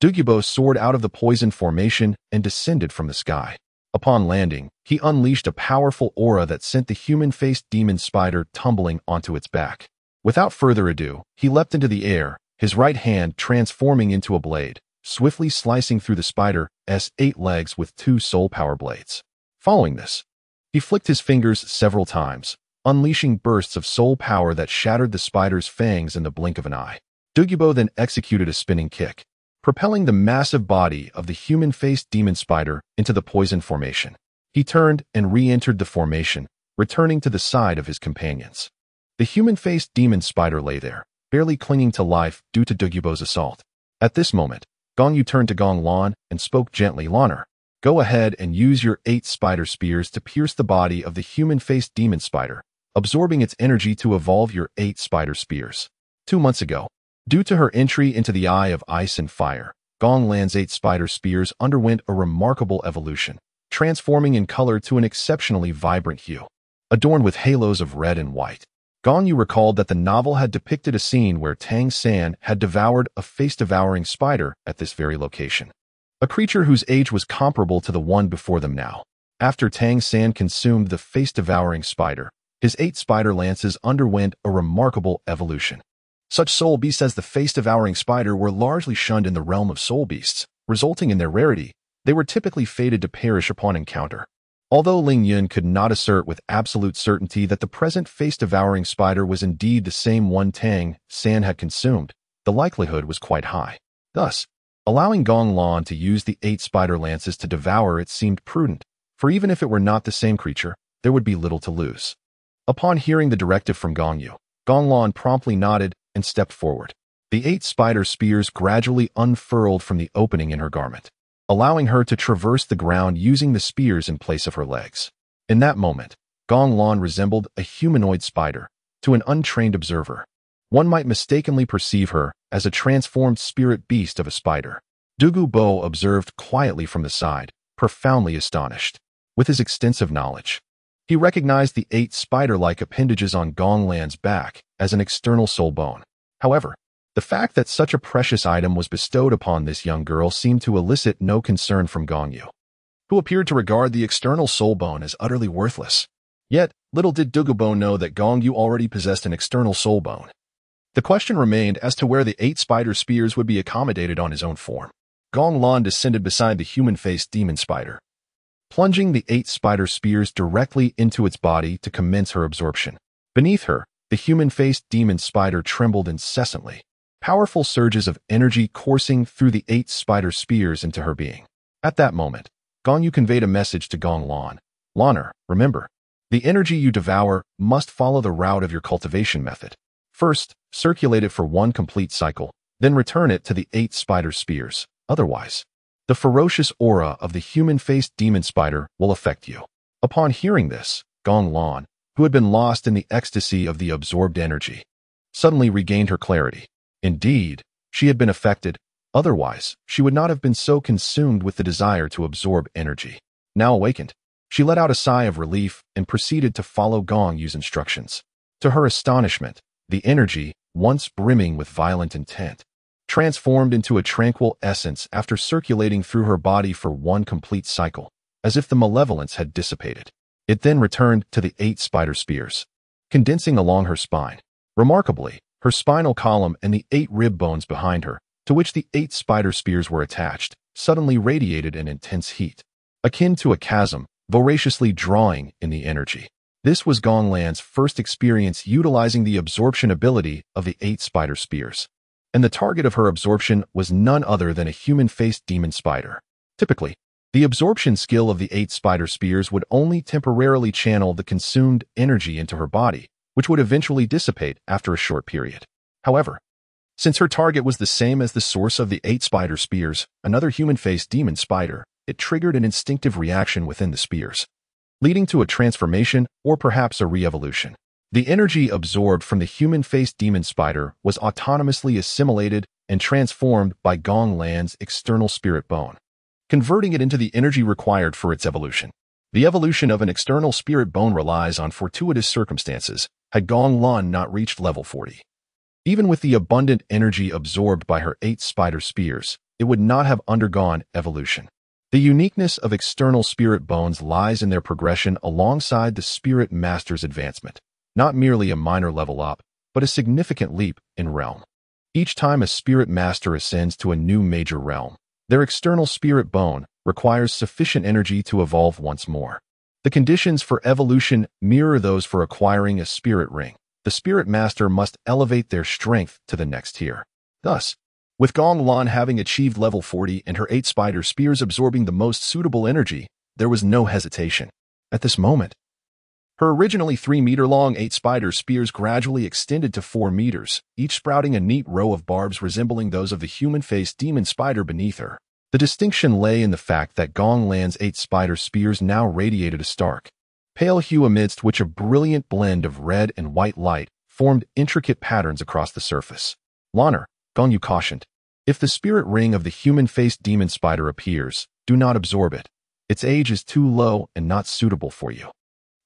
Douluo soared out of the poison formation and descended from the sky. Upon landing, he unleashed a powerful aura that sent the human-faced demon spider tumbling onto its back. Without further ado, he leapt into the air, his right hand transforming into a blade, swiftly slicing through the spider's 8 legs with 2 soul power blades. Following this, he flicked his fingers several times, unleashing bursts of soul power that shattered the spider's fangs in the blink of an eye. Douluo then executed a spinning kick, propelling the massive body of the human-faced demon spider into the poison formation. He turned and re-entered the formation, returning to the side of his companions. The human-faced demon spider lay there, barely clinging to life due to Douluo's assault. At this moment, Gong Yu turned to Gong Lan and spoke gently, "Lanner, go ahead and use your 8 spider spears to pierce the body of the human-faced demon spider, absorbing its energy to evolve your 8 spider spears." 2 months ago, due to her entry into the Eye of Ice and Fire, Gong Lan's 8 spider spears underwent a remarkable evolution, transforming in color to an exceptionally vibrant hue, adorned with halos of red and white. Gong Yu recalled that the novel had depicted a scene where Tang San had devoured a face-devouring spider at this very location, a creature whose age was comparable to the one before them now. After Tang San consumed the face-devouring spider, his 8 spider lances underwent a remarkable evolution. Such soul beasts as the face-devouring spider were largely shunned in the realm of soul beasts, resulting in their rarity. They were typically fated to perish upon encounter. Although Ling Yun could not assert with absolute certainty that the present face-devouring spider was indeed the same one Tang San had consumed, the likelihood was quite high. Thus, allowing Gong Lan to use the 8 spider lances to devour it seemed prudent, for even if it were not the same creature, there would be little to lose. Upon hearing the directive from Gong Yu, Gong Lan promptly nodded and stepped forward. The 8 spider spears gradually unfurled from the opening in her garment, allowing her to traverse the ground using the spears in place of her legs. In that moment, Gong Lan resembled a humanoid spider to an untrained observer. One might mistakenly perceive her as a transformed spirit beast of a spider. Douluo Bo observed quietly from the side, profoundly astonished. With his extensive knowledge, he recognized the 8 spider-like appendages on Gong Lan's back as an external soul bone. However, the fact that such a precious item was bestowed upon this young girl seemed to elicit no concern from Gong Yu, who appeared to regard the external soul bone as utterly worthless. Yet, little did Douluo Bo know that Gong Yu already possessed an external soul bone. The question remained as to where the 8 spider spears would be accommodated on his own form. Gong Lan descended beside the human-faced demon spider, plunging the 8 spider spears directly into its body to commence her absorption. Beneath her, the human-faced demon spider trembled incessantly, powerful surges of energy coursing through the 8 spider spears into her being. At that moment, Gong Yu conveyed a message to Gong Lan. Laner, remember, the energy you devour must follow the route of your cultivation method. First, circulate it for 1 complete cycle, then return it to the 8 spider spears. Otherwise, the ferocious aura of the human-faced demon spider will affect you. Upon hearing this, Gong Lan, who had been lost in the ecstasy of the absorbed energy, suddenly regained her clarity. Indeed, she had been affected. Otherwise, she would not have been so consumed with the desire to absorb energy. Now awakened, she let out a sigh of relief and proceeded to follow Gong Yu's instructions. To her astonishment, the energy, once brimming with violent intent, transformed into a tranquil essence after circulating through her body for 1 complete cycle, as if the malevolence had dissipated. It then returned to the 8 spider spears, condensing along her spine. Remarkably, her spinal column and the 8 rib bones behind her, to which the 8 spider spears were attached, suddenly radiated an intense heat, akin to a chasm, voraciously drawing in the energy. This was Gong Lan's first experience utilizing the absorption ability of the 8 spider spears, and the target of her absorption was none other than a human-faced demon spider. Typically, the absorption skill of the 8 spider spears would only temporarily channel the consumed energy into her body, which would eventually dissipate after a short period. However, since her target was the same as the source of the 8 spider spears, another human-faced demon spider, it triggered an instinctive reaction within the spears, leading to a transformation or perhaps a re-evolution. The energy absorbed from the human-faced demon spider was autonomously assimilated and transformed by Gong Lan's external spirit bone, converting it into the energy required for its evolution. The evolution of an external spirit bone relies on fortuitous circumstances, had Gong Lan not reached level 40. Even with the abundant energy absorbed by her 8 spider spears, it would not have undergone evolution. The uniqueness of external spirit bones lies in their progression alongside the spirit master's advancement. Not merely a minor level up, but a significant leap in realm. Each time a spirit master ascends to a new major realm, their external spirit bone requires sufficient energy to evolve once more. The conditions for evolution mirror those for acquiring a spirit ring. The spirit master must elevate their strength to the next tier. Thus, with Gong Lan having achieved level 40 and her 8 spider spears absorbing the most suitable energy, there was no hesitation. At this moment, her originally 3-meter-long 8 spider spears gradually extended to 4 meters, each sprouting a neat row of barbs resembling those of the human-faced demon spider beneath her. The distinction lay in the fact that Gong Lan's 8 spider spears now radiated a stark, pale hue amidst which a brilliant blend of red and white light formed intricate patterns across the surface. Laner, Gong Yu cautioned, if the spirit ring of the human-faced demon spider appears, do not absorb it. Its age is too low and not suitable for you.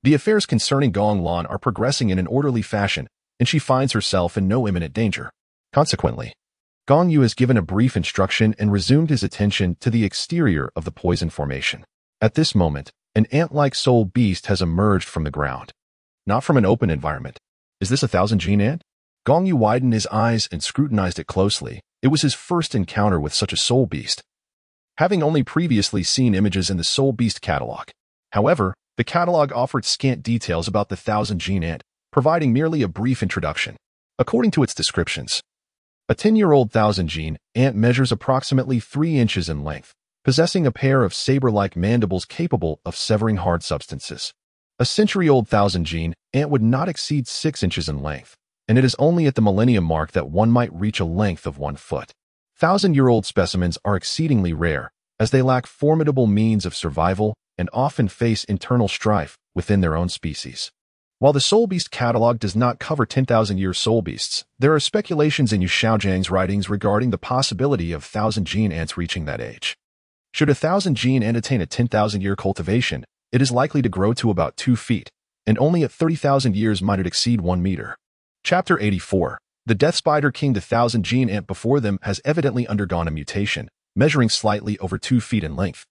The affairs concerning Gong Lan are progressing in an orderly fashion, and she finds herself in no imminent danger. Consequently, Gong Yu has given a brief instruction and resumed his attention to the exterior of the poison formation. At this moment, an ant-like soul beast has emerged from the ground. Not from an open environment. Is this a 1,000-gene ant? Gong Yu widened his eyes and scrutinized it closely. It was his first encounter with such a soul beast, having only previously seen images in the soul beast catalog. However, the catalog offered scant details about the 1,000-gene ant, providing merely a brief introduction. According to its descriptions, a 10-year-old 1,000-gene ant measures approximately 3 inches in length, possessing a pair of saber-like mandibles capable of severing hard substances. A century-old 1,000-gene ant would not exceed 6 inches in length, and it is only at the millennium mark that one might reach a length of 1 foot. 1,000-year-old specimens are exceedingly rare, as they lack formidable means of survival and often face internal strife within their own species. While the Soul Beast catalog does not cover 10,000-year soul beasts, there are speculations in Yu Xiaojiang's writings regarding the possibility of 1,000-gene ants reaching that age. Should a 1,000-gene ant attain a 10,000-year cultivation, it is likely to grow to about 2 feet, and only at 30,000 years might it exceed 1 meter. Chapter 84. The Death Spider King. The 1,000-gene ant before them has evidently undergone a mutation, measuring slightly over 2 feet in length,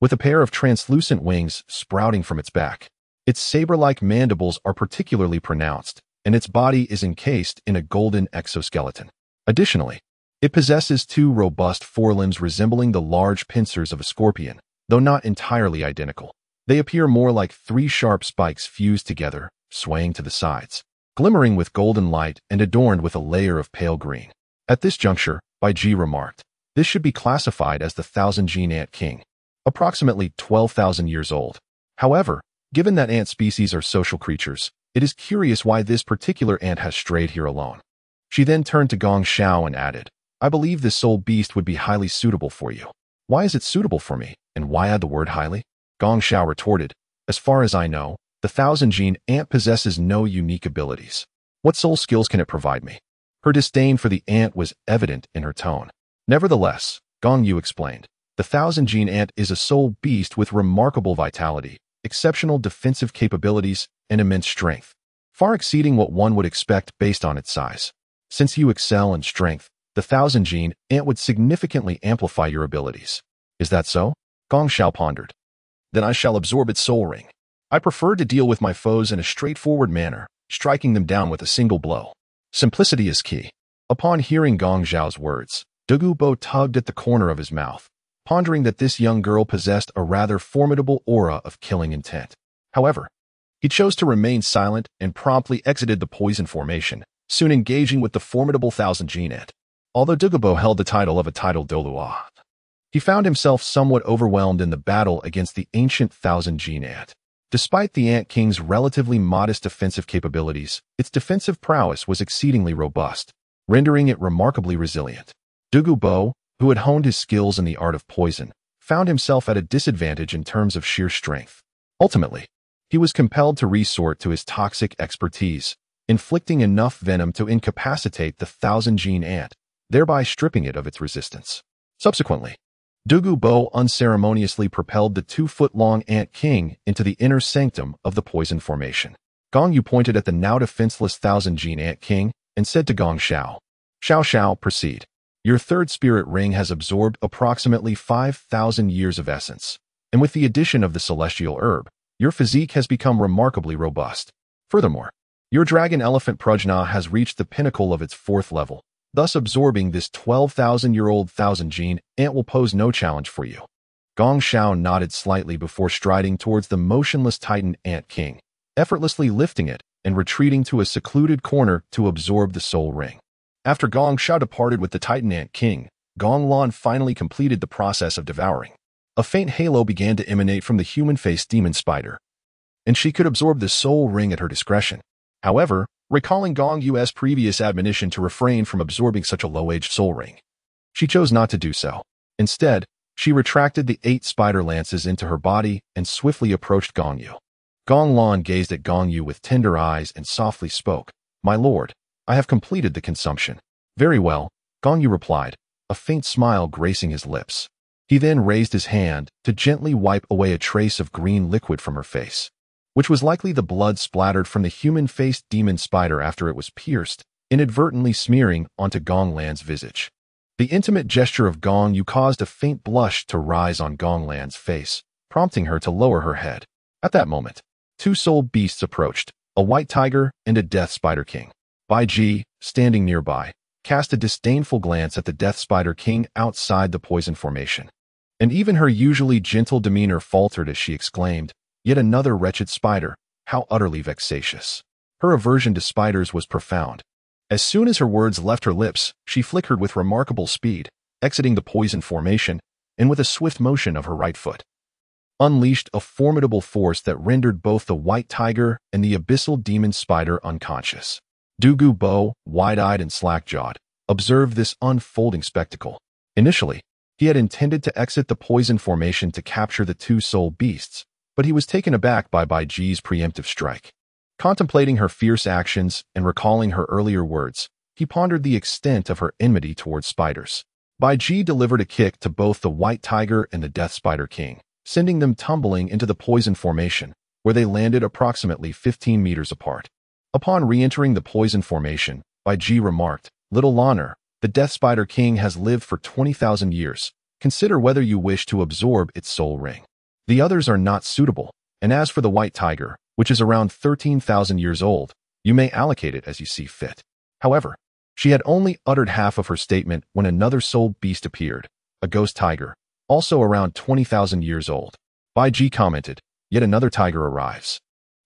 with a pair of translucent wings sprouting from its back. Its saber-like mandibles are particularly pronounced, and its body is encased in a golden exoskeleton. Additionally, it possesses 2 robust forelimbs resembling the large pincers of a scorpion, though not entirely identical. They appear more like 3 sharp spikes fused together, swaying to the sides, glimmering with golden light and adorned with a layer of pale green. At this juncture, Bai Ji remarked, this should be classified as the 1,000-gene ant king, approximately 12,000 years old. However, given that ant species are social creatures, it is curious why this particular ant has strayed here alone. She then turned to Gong Xiao and added, I believe this soul beast would be highly suitable for you. Why is it suitable for me, and why add the word highly? Gong Xiao retorted, as far as I know, the 1,000-gene ant possesses no unique abilities. What soul skills can it provide me? Her disdain for the ant was evident in her tone. Nevertheless, Gong Yu explained, the 1,000-gene ant is a soul beast with remarkable vitality, exceptional defensive capabilities, and immense strength, far exceeding what one would expect based on its size. Since you excel in strength, the 1,000-gene ant would significantly amplify your abilities. Is that so? Gong Xiao pondered. Then I shall absorb its soul ring. I prefer to deal with my foes in a straightforward manner, striking them down with a single blow. Simplicity is key. Upon hearing Gong Xiao's words, Douluo Bo tugged at the corner of his mouth, pondering that this young girl possessed a rather formidable aura of killing intent. However, he chose to remain silent and promptly exited the poison formation, soon engaging with the formidable 1,000-gene ant. Although Douluo Bo held the title of a titled Douluo, he found himself somewhat overwhelmed in the battle against the ancient 1,000-gene ant. Despite the Ant King's relatively modest defensive capabilities, its defensive prowess was exceedingly robust, rendering it remarkably resilient. Douluo Bo, who had honed his skills in the art of poison, found himself at a disadvantage in terms of sheer strength. Ultimately, he was compelled to resort to his toxic expertise, inflicting enough venom to incapacitate the 1,000-gene ant, thereby stripping it of its resistance. Subsequently, Douluo Bo unceremoniously propelled the 2-foot-long Ant King into the inner sanctum of the poison formation. Gong Yu pointed at the now defenseless 1,000-gene Ant King and said to Gong Xiao, Xiao, proceed. Your 3rd spirit ring has absorbed approximately 5,000 years of essence, and with the addition of the celestial herb, your physique has become remarkably robust. Furthermore, your dragon elephant prajna has reached the pinnacle of its 4th level, thus absorbing this 12,000-year-old 1,000-gene ant will pose no challenge for you. Gong Xiao nodded slightly before striding towards the motionless Titan Ant King, effortlessly lifting it and retreating to a secluded corner to absorb the soul ring. After Gong Xiao departed with the Titan Ant King, Gong Lan finally completed the process of devouring. A faint halo began to emanate from the human-faced demon spider, and she could absorb the soul ring at her discretion. However, recalling Gong Yu's previous admonition to refrain from absorbing such a low-aged soul ring, she chose not to do so. Instead, she retracted the 8 spider lances into her body and swiftly approached Gong Yu. Gong Lan gazed at Gong Yu with tender eyes and softly spoke, My lord, I have completed the consumption. Very well, Gong Yu replied, a faint smile gracing his lips. He then raised his hand to gently wipe away a trace of green liquid from her face, which was likely the blood splattered from the human-faced demon spider after it was pierced, inadvertently smearing onto Gong Lan's visage. The intimate gesture of Gong Yu caused a faint blush to rise on Gong Lan's face, prompting her to lower her head. At that moment, 2 soul beasts approached, a white tiger and a death spider king. Bai Ji, standing nearby, cast a disdainful glance at the Death Spider King outside the poison formation. And even her usually gentle demeanor faltered as she exclaimed, Yet another wretched spider, how utterly vexatious. Her aversion to spiders was profound. As soon as her words left her lips, she flickered with remarkable speed, exiting the poison formation, and with a swift motion of her right foot, unleashed a formidable force that rendered both the white tiger and the abyssal demon spider unconscious. Douluo Bo, wide-eyed and slack-jawed, observed this unfolding spectacle. Initially, He had intended to exit the poison formation to capture the two soul beasts, but he was taken aback by Bai Ji's preemptive strike. Contemplating her fierce actions and recalling her earlier words, he pondered the extent of her enmity towards spiders. Bai Ji delivered a kick to both the White Tiger and the Death Spider King, sending them tumbling into the poison formation, where they landed approximately 15 meters apart. Upon re-entering the poison formation, Bai Ji remarked, "Little Loner, the Death Spider King has lived for 20,000 years. Consider whether you wish to absorb its soul ring. The others are not suitable, and as for the White Tiger, which is around 13,000 years old, you may allocate it as you see fit." However, she had only uttered half of her statement when another soul beast appeared, a ghost tiger, also around 20,000 years old. Bai Ji commented, "Yet another tiger arrives.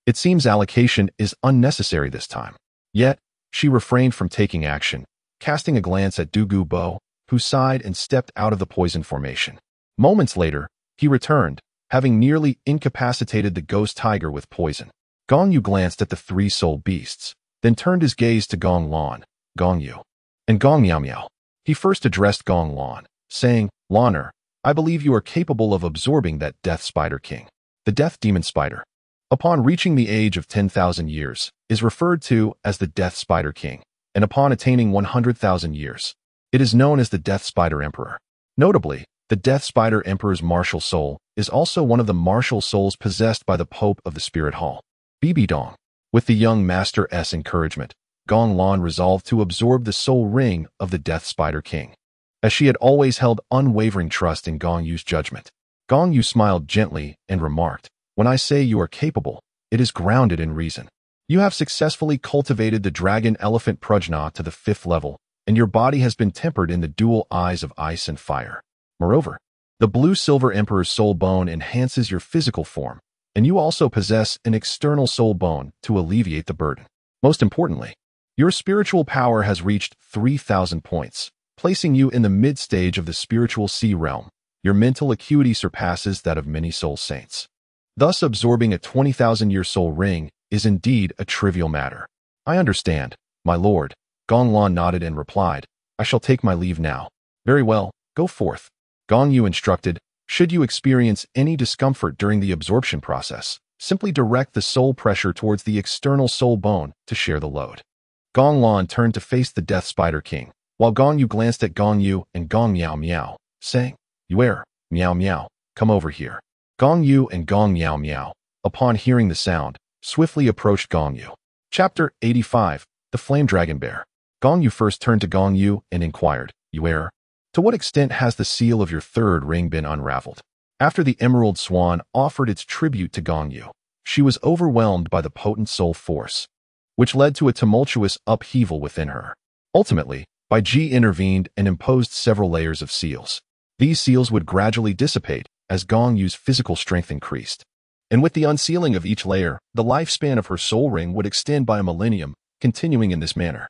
It seems allocation is unnecessary this time." Yet, she refrained from taking action, casting a glance at Douluo Bo, who sighed and stepped out of the poison formation. Moments later, he returned, having nearly incapacitated the ghost tiger with poison. Gong Yu glanced at the three soul beasts, then turned his gaze to Gong Lan, Gong Yu, and Gong Miao Miao. He first addressed Gong Lan, saying, "Loner, I believe you are capable of absorbing that Death Spider King. The Death Demon Spider, upon reaching the age of 10,000 years, is referred to as the Death Spider King, and upon attaining 100,000 years, it is known as the Death Spider Emperor. Notably, the Death Spider Emperor's martial soul is also one of the martial souls possessed by the Pope of the Spirit Hall, Bibi Dong." With the young master's encouragement, Gong Lan resolved to absorb the soul ring of the Death Spider King. As she had always held unwavering trust in Gong Yu's judgment, Gong Yu smiled gently and remarked, "When I say you are capable, it is grounded in reason. You have successfully cultivated the Dragon Elephant Prajna to the 5th level, and your body has been tempered in the dual eyes of ice and fire. Moreover, the Blue-Silver Emperor's soul bone enhances your physical form, and you also possess an external soul bone to alleviate the burden. Most importantly, your spiritual power has reached 3,000 points, placing you in the mid-stage of the spiritual sea realm. Your mental acuity surpasses that of many soul saints. Thus, absorbing a 20,000-year soul ring is indeed a trivial matter." "I understand, my lord." Gong Lan nodded and replied, "I shall take my leave now." "Very well, go forth." Gong Yu instructed, "Should you experience any discomfort during the absorption process, simply direct the soul pressure towards the external soul bone to share the load." Gong Lan turned to face the Death Spider King, while Gong Yu glanced at Gong Yu and Gong Miao Miao, saying, "Yuer, Miao Miao, come over here." Gong Yu and Gong Miao Miao, upon hearing the sound, swiftly approached Gong Yu. Chapter 85, The Flame Dragon Bear. Gong Yu first turned to Gong Yu and inquired, "Yuer, to what extent has the seal of your third ring been unraveled?" After the Emerald Swan offered its tribute to Gong Yu, she was overwhelmed by the potent soul force, which led to a tumultuous upheaval within her. Ultimately, Bai Ji intervened and imposed several layers of seals. These seals would gradually dissipate as Gong Yu's physical strength increased. And with the unsealing of each layer, the lifespan of her soul ring would extend by a millennium, continuing in this manner.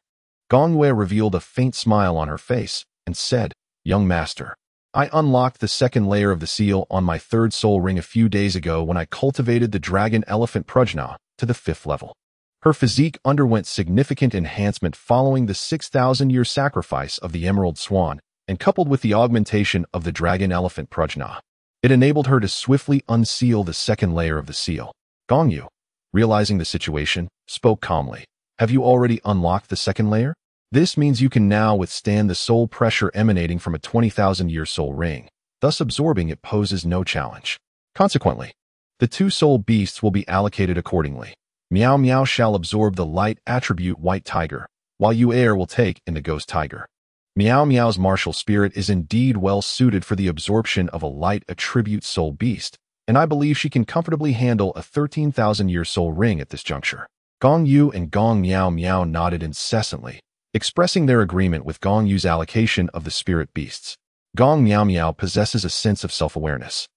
Gong Yu revealed a faint smile on her face and said, "Young master, I unlocked the second layer of the seal on my third soul ring a few days ago when I cultivated the Dragon Elephant Prajna to the 5th level." Her physique underwent significant enhancement following the 6,000-year sacrifice of the Emerald Swan, and coupled with the augmentation of the Dragon Elephant Prajna, it enabled her to swiftly unseal the second layer of the seal. Gong Yu, realizing the situation, spoke calmly. "Have you already unlocked the second layer? This means you can now withstand the soul pressure emanating from a 20,000-year soul ring, thus absorbing it poses no challenge. Consequently, the two soul beasts will be allocated accordingly. Miao Miao shall absorb the light attribute White Tiger, while Yuer will take in the Ghost Tiger. Miao Miao's martial spirit is indeed well suited for the absorption of a light attribute soul beast, and I believe she can comfortably handle a 13,000-year soul ring at this juncture." Gong Yu and Gong Miao Miao nodded incessantly, expressing their agreement with Gong Yu's allocation of the spirit beasts. Gong Miao Miao possesses a sense of self-awareness.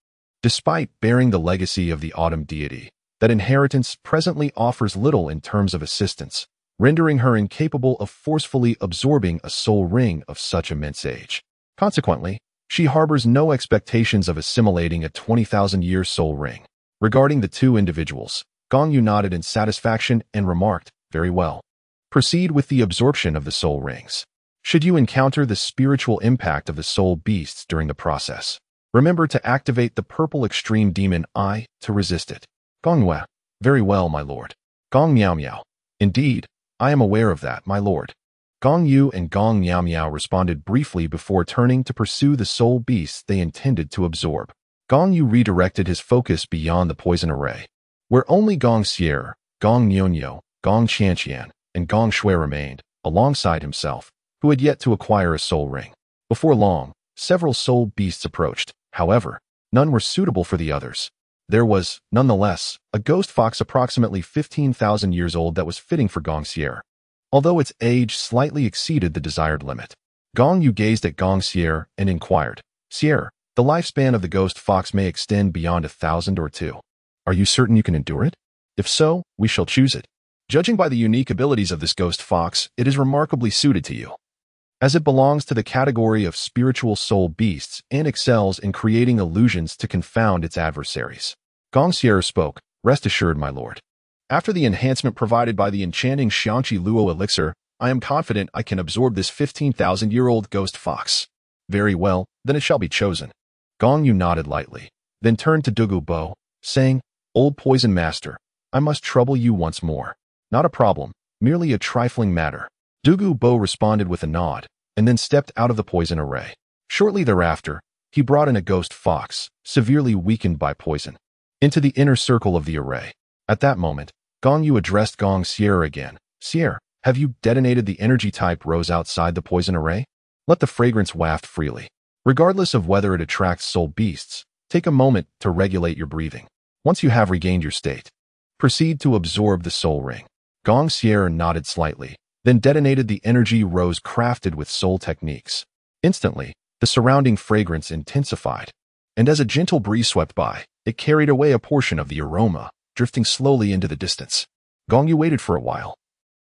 Despite bearing the legacy of the autumn deity, that inheritance presently offers little in terms of assistance, rendering her incapable of forcefully absorbing a soul ring of such immense age. Consequently, she harbors no expectations of assimilating a 20,000-year soul ring. Regarding the two individuals, Gong Yu nodded in satisfaction and remarked, "Very well. Proceed with the absorption of the soul rings." Should you encounter the spiritual impact of the soul beasts during the process, remember to activate the purple extreme demon eye to resist it. Gong Yu. Very well, my lord. Gong Miao Miao. Indeed, I am aware of that, my lord. Gong Yu and Gong Miao Miao responded briefly before turning to pursue the soul beasts they intended to absorb. Gong Yu redirected his focus beyond the poison array, where only Gong Xier, Gong Nyonyo, Gong Qianqian, and Gong Shui remained, alongside himself, who had yet to acquire a soul ring. Before long, several soul beasts approached. However, none were suitable for the others. There was, nonetheless, a ghost fox approximately 15,000 years old that was fitting for Gong Xier, although its age slightly exceeded the desired limit. Gong Yu gazed at Gong Xier and inquired, Xier, the lifespan of the ghost fox may extend beyond 1,000 or two. Are you certain you can endure it? If so, we shall choose it. Judging by the unique abilities of this ghost fox, it is remarkably suited to you, as it belongs to the category of spiritual soul beasts and excels in creating illusions to confound its adversaries. Gong Xier spoke, rest assured, my lord. After the enhancement provided by the enchanting Xiangqi Luo elixir, I am confident I can absorb this 15,000-year-old ghost fox. Very well, then it shall be chosen. Gong Yu nodded lightly, then turned to Douluo Bo, saying, Old poison master, I must trouble you once more. Not a problem, merely a trifling matter. Douluo Bo responded with a nod, and then stepped out of the poison array. Shortly thereafter, he brought in a ghost fox, severely weakened by poison, into the inner circle of the array. At that moment, Gong Yu addressed Gong Xier again. Xier, have you detonated the energy-type rose outside the poison array? Let the fragrance waft freely. Regardless of whether it attracts soul beasts, take a moment to regulate your breathing. Once you have regained your state, proceed to absorb the soul ring. Gong Xier nodded slightly, then detonated the energy rose crafted with soul techniques. Instantly, the surrounding fragrance intensified, and as a gentle breeze swept by, it carried away a portion of the aroma, drifting slowly into the distance. Gong Yu waited for a while.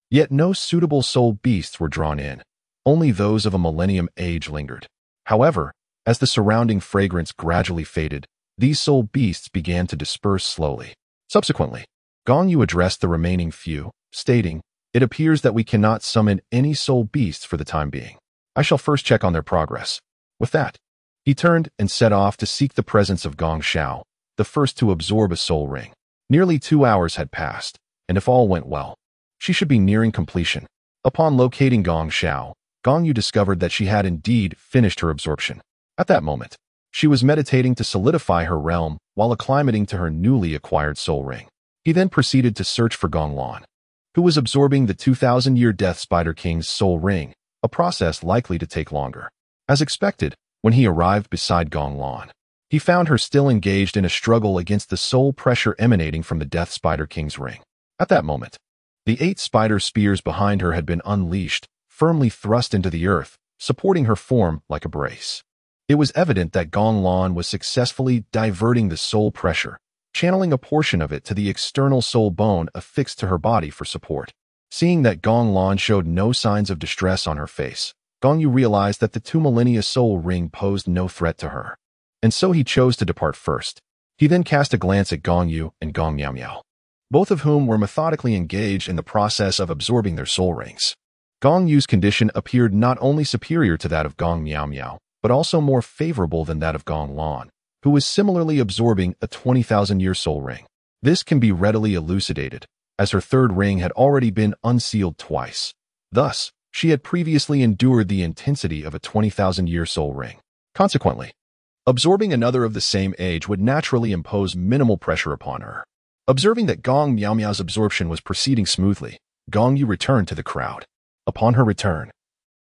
Yet no suitable soul beasts were drawn in. Only those of a millennium age lingered. However, as the surrounding fragrance gradually faded, these soul beasts began to disperse slowly. Subsequently, Gong Yu addressed the remaining few, stating, It appears that we cannot summon any soul beasts for the time being. I shall first check on their progress. With that, he turned and set off to seek the presence of Gong Xiao, the first to absorb a soul ring. Nearly 2 hours had passed, and if all went well, she should be nearing completion. Upon locating Gong Xiao, Gong Yu discovered that she had indeed finished her absorption. At that moment, she was meditating to solidify her realm while acclimating to her newly acquired soul ring. He then proceeded to search for Gong Lan, who was absorbing the 2,000-year Death Spider King's soul ring, a process likely to take longer. As expected, when he arrived beside Gong Lan, he found her still engaged in a struggle against the soul pressure emanating from the Death Spider King's ring. At that moment, the 8 spider spears behind her had been unleashed, firmly thrust into the earth, supporting her form like a brace. It was evident that Gong Lan was successfully diverting the soul pressure, channeling a portion of it to the external soul bone affixed to her body for support. Seeing that Gong Lan showed no signs of distress on her face, Gong Yu realized that the 2 millennia soul ring posed no threat to her, and so he chose to depart first. He then cast a glance at Gong Yu and Gong Miao Miao, both of whom were methodically engaged in the process of absorbing their soul rings. Gong Yu's condition appeared not only superior to that of Gong Miao Miao, but also more favorable than that of Gong Lan, who was similarly absorbing a 20,000-year soul ring. This can be readily elucidated, as her third ring had already been unsealed twice. Thus, she had previously endured the intensity of a 20,000-year soul ring. Consequently, absorbing another of the same age would naturally impose minimal pressure upon her. Observing that Gong Miao Miao's absorption was proceeding smoothly, Gong Yu returned to the crowd. Upon her return,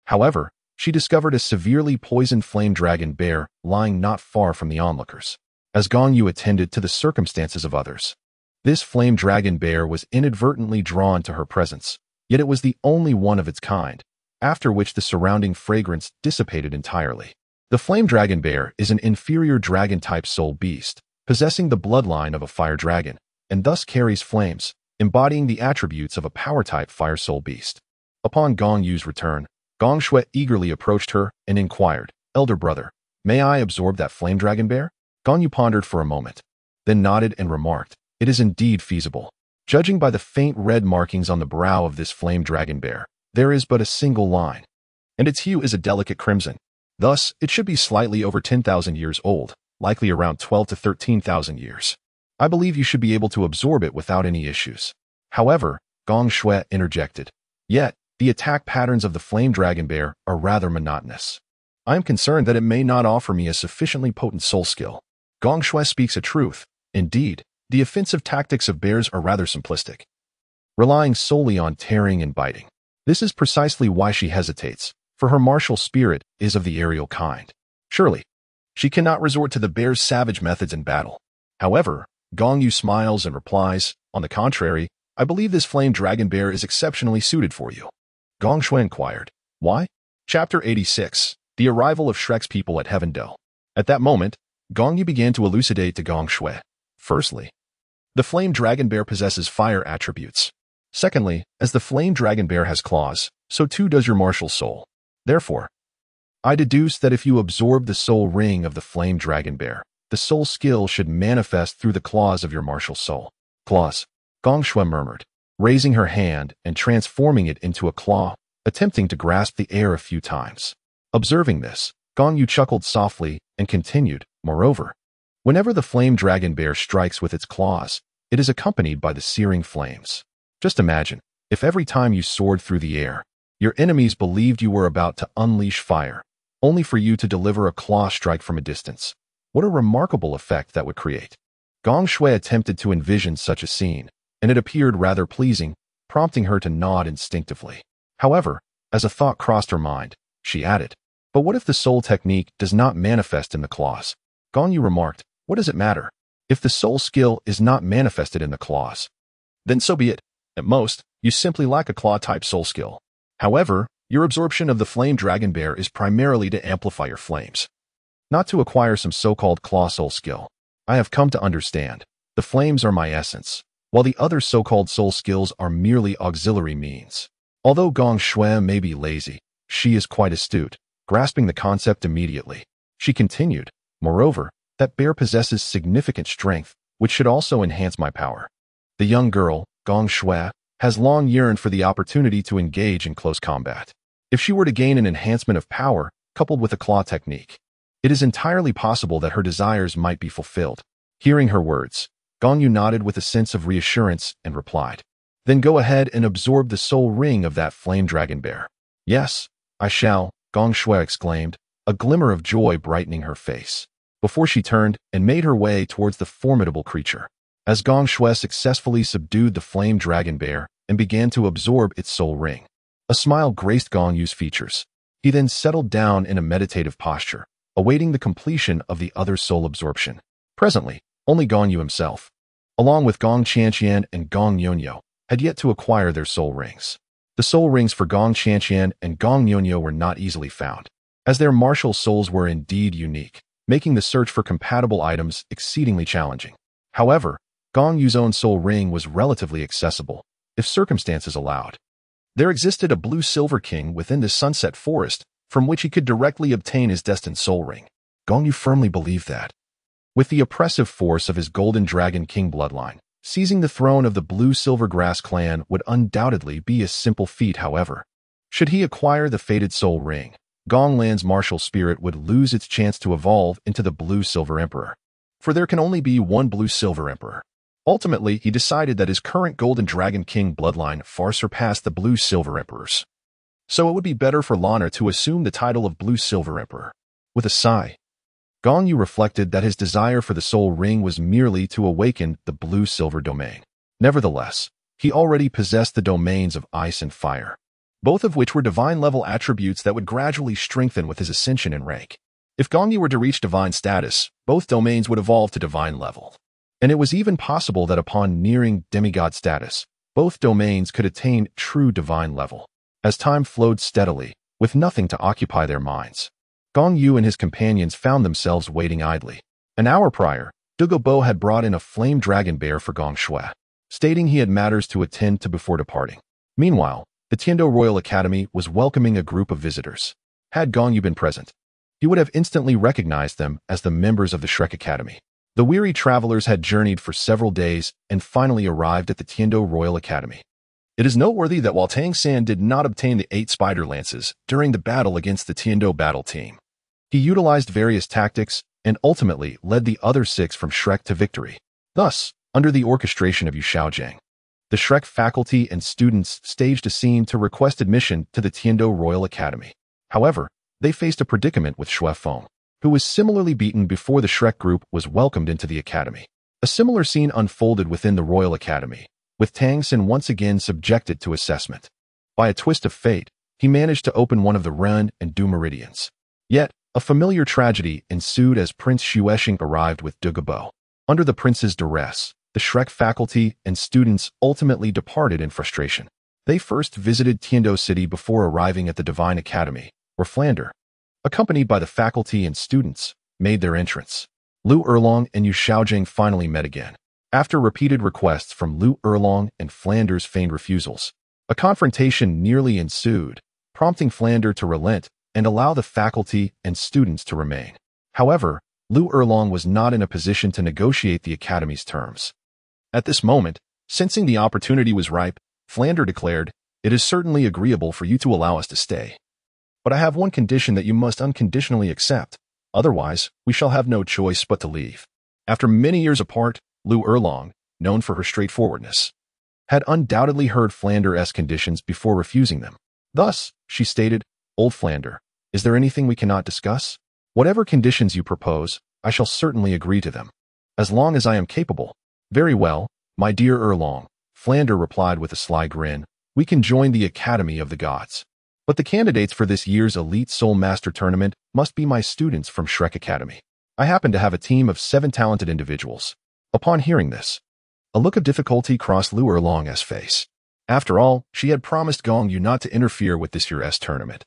however, she discovered a severely poisoned flame dragon bear lying not far from the onlookers. As Gong Yu attended to the circumstances of others, this flame dragon bear was inadvertently drawn to her presence, yet it was the only one of its kind, after which the surrounding fragrance dissipated entirely. The flame dragon bear is an inferior dragon-type soul beast, possessing the bloodline of a fire dragon, and thus carries flames, embodying the attributes of a power-type fire soul beast. Upon Gong Yu's return, Gong Shui eagerly approached her and inquired, Elder brother, may I absorb that flame dragon bear? Gong Yu pondered for a moment, then nodded and remarked, it is indeed feasible. Judging by the faint red markings on the brow of this flame dragon bear, there is but a single line. and its hue is a delicate crimson. Thus, it should be slightly over 10,000 years old, likely around 12 to 13,000 years. I believe you should be able to absorb it without any issues. However, Gong Shui interjected. Yet, the attack patterns of the flame dragon bear are rather monotonous. I am concerned that it may not offer me a sufficiently potent soul skill. Gong Shui speaks a truth. Indeed, the offensive tactics of bears are rather simplistic, relying solely on tearing and biting. This is precisely why she hesitates, for her martial spirit is of the aerial kind. Surely, she cannot resort to the bear's savage methods in battle. However, Gong Yu smiles and replies, on the contrary, I believe this flame dragon bear is exceptionally suited for you. Gong Shui inquired, why? Chapter 86, The Arrival of Shrek's People at Heavendell. At that moment, Gong Yu began to elucidate to Gong Shui. Firstly, the flame dragon bear possesses fire attributes. Secondly, as the flame dragon bear has claws, so too does your martial soul. Therefore, I deduce that if you absorb the soul ring of the flame dragon bear, the soul skill should manifest through the claws of your martial soul. Claws, Gong Shui murmured, raising her hand and transforming it into a claw, attempting to grasp the air a few times. Observing this, Gong Yu chuckled softly and continued, moreover, whenever the flame dragon bear strikes with its claws, it is accompanied by the searing flames. Just imagine, if every time you soared through the air, your enemies believed you were about to unleash fire, only for you to deliver a claw strike from a distance. What a remarkable effect that would create. Gong Shui attempted to envision such a scene, and it appeared rather pleasing, prompting her to nod instinctively. However, as a thought crossed her mind, she added, but what if the soul technique does not manifest in the claws? Gong Yu remarked, what does it matter? If the soul skill is not manifested in the claws, then so be it. At most, you simply lack a claw-type soul skill. However, your absorption of the flame dragon bear is primarily to amplify your flames, not to acquire some so-called claw soul skill. I have come to understand. The flames are my essence, while the other so-called soul skills are merely auxiliary means. Although Gong Shui may be lazy, she is quite astute, grasping the concept immediately. She continued, moreover, that bear possesses significant strength, which should also enhance my power. The young girl, Gong Shui, has long yearned for the opportunity to engage in close combat. If she were to gain an enhancement of power, coupled with a claw technique, it is entirely possible that her desires might be fulfilled. Hearing her words, Gong Yu nodded with a sense of reassurance and replied, then go ahead and absorb the soul ring of that flame dragon bear. Yes, I shall, Gong Shui exclaimed, a glimmer of joy brightening her face, before she turned and made her way towards the formidable creature. As Gong Shui successfully subdued the flame dragon bear and began to absorb its soul ring, a smile graced Gong Yu's features. He then settled down in a meditative posture, awaiting the completion of the other soul absorption. Presently, only Gong Yu himself, along with Gong Qianqian and Gong Yunyo, had yet to acquire their soul rings. The soul rings for Gong Qianqian and Gong Yunyo were not easily found, as their martial souls were indeed unique, making the search for compatible items exceedingly challenging. However, Gong Yu's own soul ring was relatively accessible, if circumstances allowed. There existed a blue-silver king within the Sunset Forest, from which he could directly obtain his destined soul ring. Gong Yu firmly believed that, with the oppressive force of his Golden Dragon King bloodline, seizing the throne of the Blue-Silver Grass clan would undoubtedly be a simple feat. However, should he acquire the fated soul ring, Gonglan's martial spirit would lose its chance to evolve into the Blue-Silver Emperor, for there can only be one Blue-Silver Emperor. Ultimately, he decided that his current Golden Dragon King bloodline far surpassed the Blue-Silver Emperors, so it would be better for Lana to assume the title of Blue-Silver Emperor. With a sigh, Gong Yu reflected that his desire for the soul ring was merely to awaken the blue-silver domain. Nevertheless, he already possessed the domains of ice and fire, both of which were divine-level attributes that would gradually strengthen with his ascension in rank. If Gong Yu were to reach divine status, both domains would evolve to divine level, and it was even possible that upon nearing demigod status, both domains could attain true divine level. As time flowed steadily, with nothing to occupy their minds, Gong Yu and his companions found themselves waiting idly. An hour prior, Douluo had brought in a flame dragon bear for Gong Shui, stating he had matters to attend to before departing. Meanwhile, the Tiando Royal Academy was welcoming a group of visitors. Had Gong Yu been present, he would have instantly recognized them as the members of the Shrek Academy. The weary travelers had journeyed for several days and finally arrived at the Tiando Royal Academy. It is noteworthy that while Tang San did not obtain the 8 spider lances during the battle against the Tiando battle team, he utilized various tactics and ultimately led the other 6 from Shrek to victory. Thus, under the orchestration of Yu Xiaojiang, the Shrek faculty and students staged a scene to request admission to the Tiando Royal Academy. However, they faced a predicament with Xue Feng, who was similarly beaten before the Shrek group was welcomed into the academy. A similar scene unfolded within the Royal Academy, with Tang San once again subjected to assessment. By a twist of fate, he managed to open one of the Ren and Du meridians. Yet, a familiar tragedy ensued as Prince Xuexing arrived with Dugabo. Under the prince's duress, the Shrek faculty and students ultimately departed in frustration. They first visited Tiando City before arriving at the Divine Academy, where Flander, accompanied by the faculty and students, made their entrance. Lu Erlong and Yu Xiaojiang finally met again. After repeated requests from Lu Erlong and Flander's feigned refusals, a confrontation nearly ensued, prompting Flander to relent and allow the faculty and students to remain. However, Lu Erlong was not in a position to negotiate the academy's terms. At this moment, sensing the opportunity was ripe, Flander declared, "It is certainly agreeable for you to allow us to stay. But I have one condition that you must unconditionally accept. Otherwise, we shall have no choice but to leave." After many years apart, Lu Erlong, known for her straightforwardness, had undoubtedly heard Flander's conditions before refusing them. Thus, she stated, "Old Flander, is there anything we cannot discuss? Whatever conditions you propose, I shall certainly agree to them, as long as I am capable." "Very well, my dear Erlong," Flander replied with a sly grin, "we can join the Academy of the Gods. But the candidates for this year's Elite Soul Master Tournament must be my students from Shrek Academy. I happen to have a team of 7 talented individuals." Upon hearing this, a look of difficulty crossed Lu Erlong's face. After all, she had promised Gong Yu not to interfere with this year's tournament,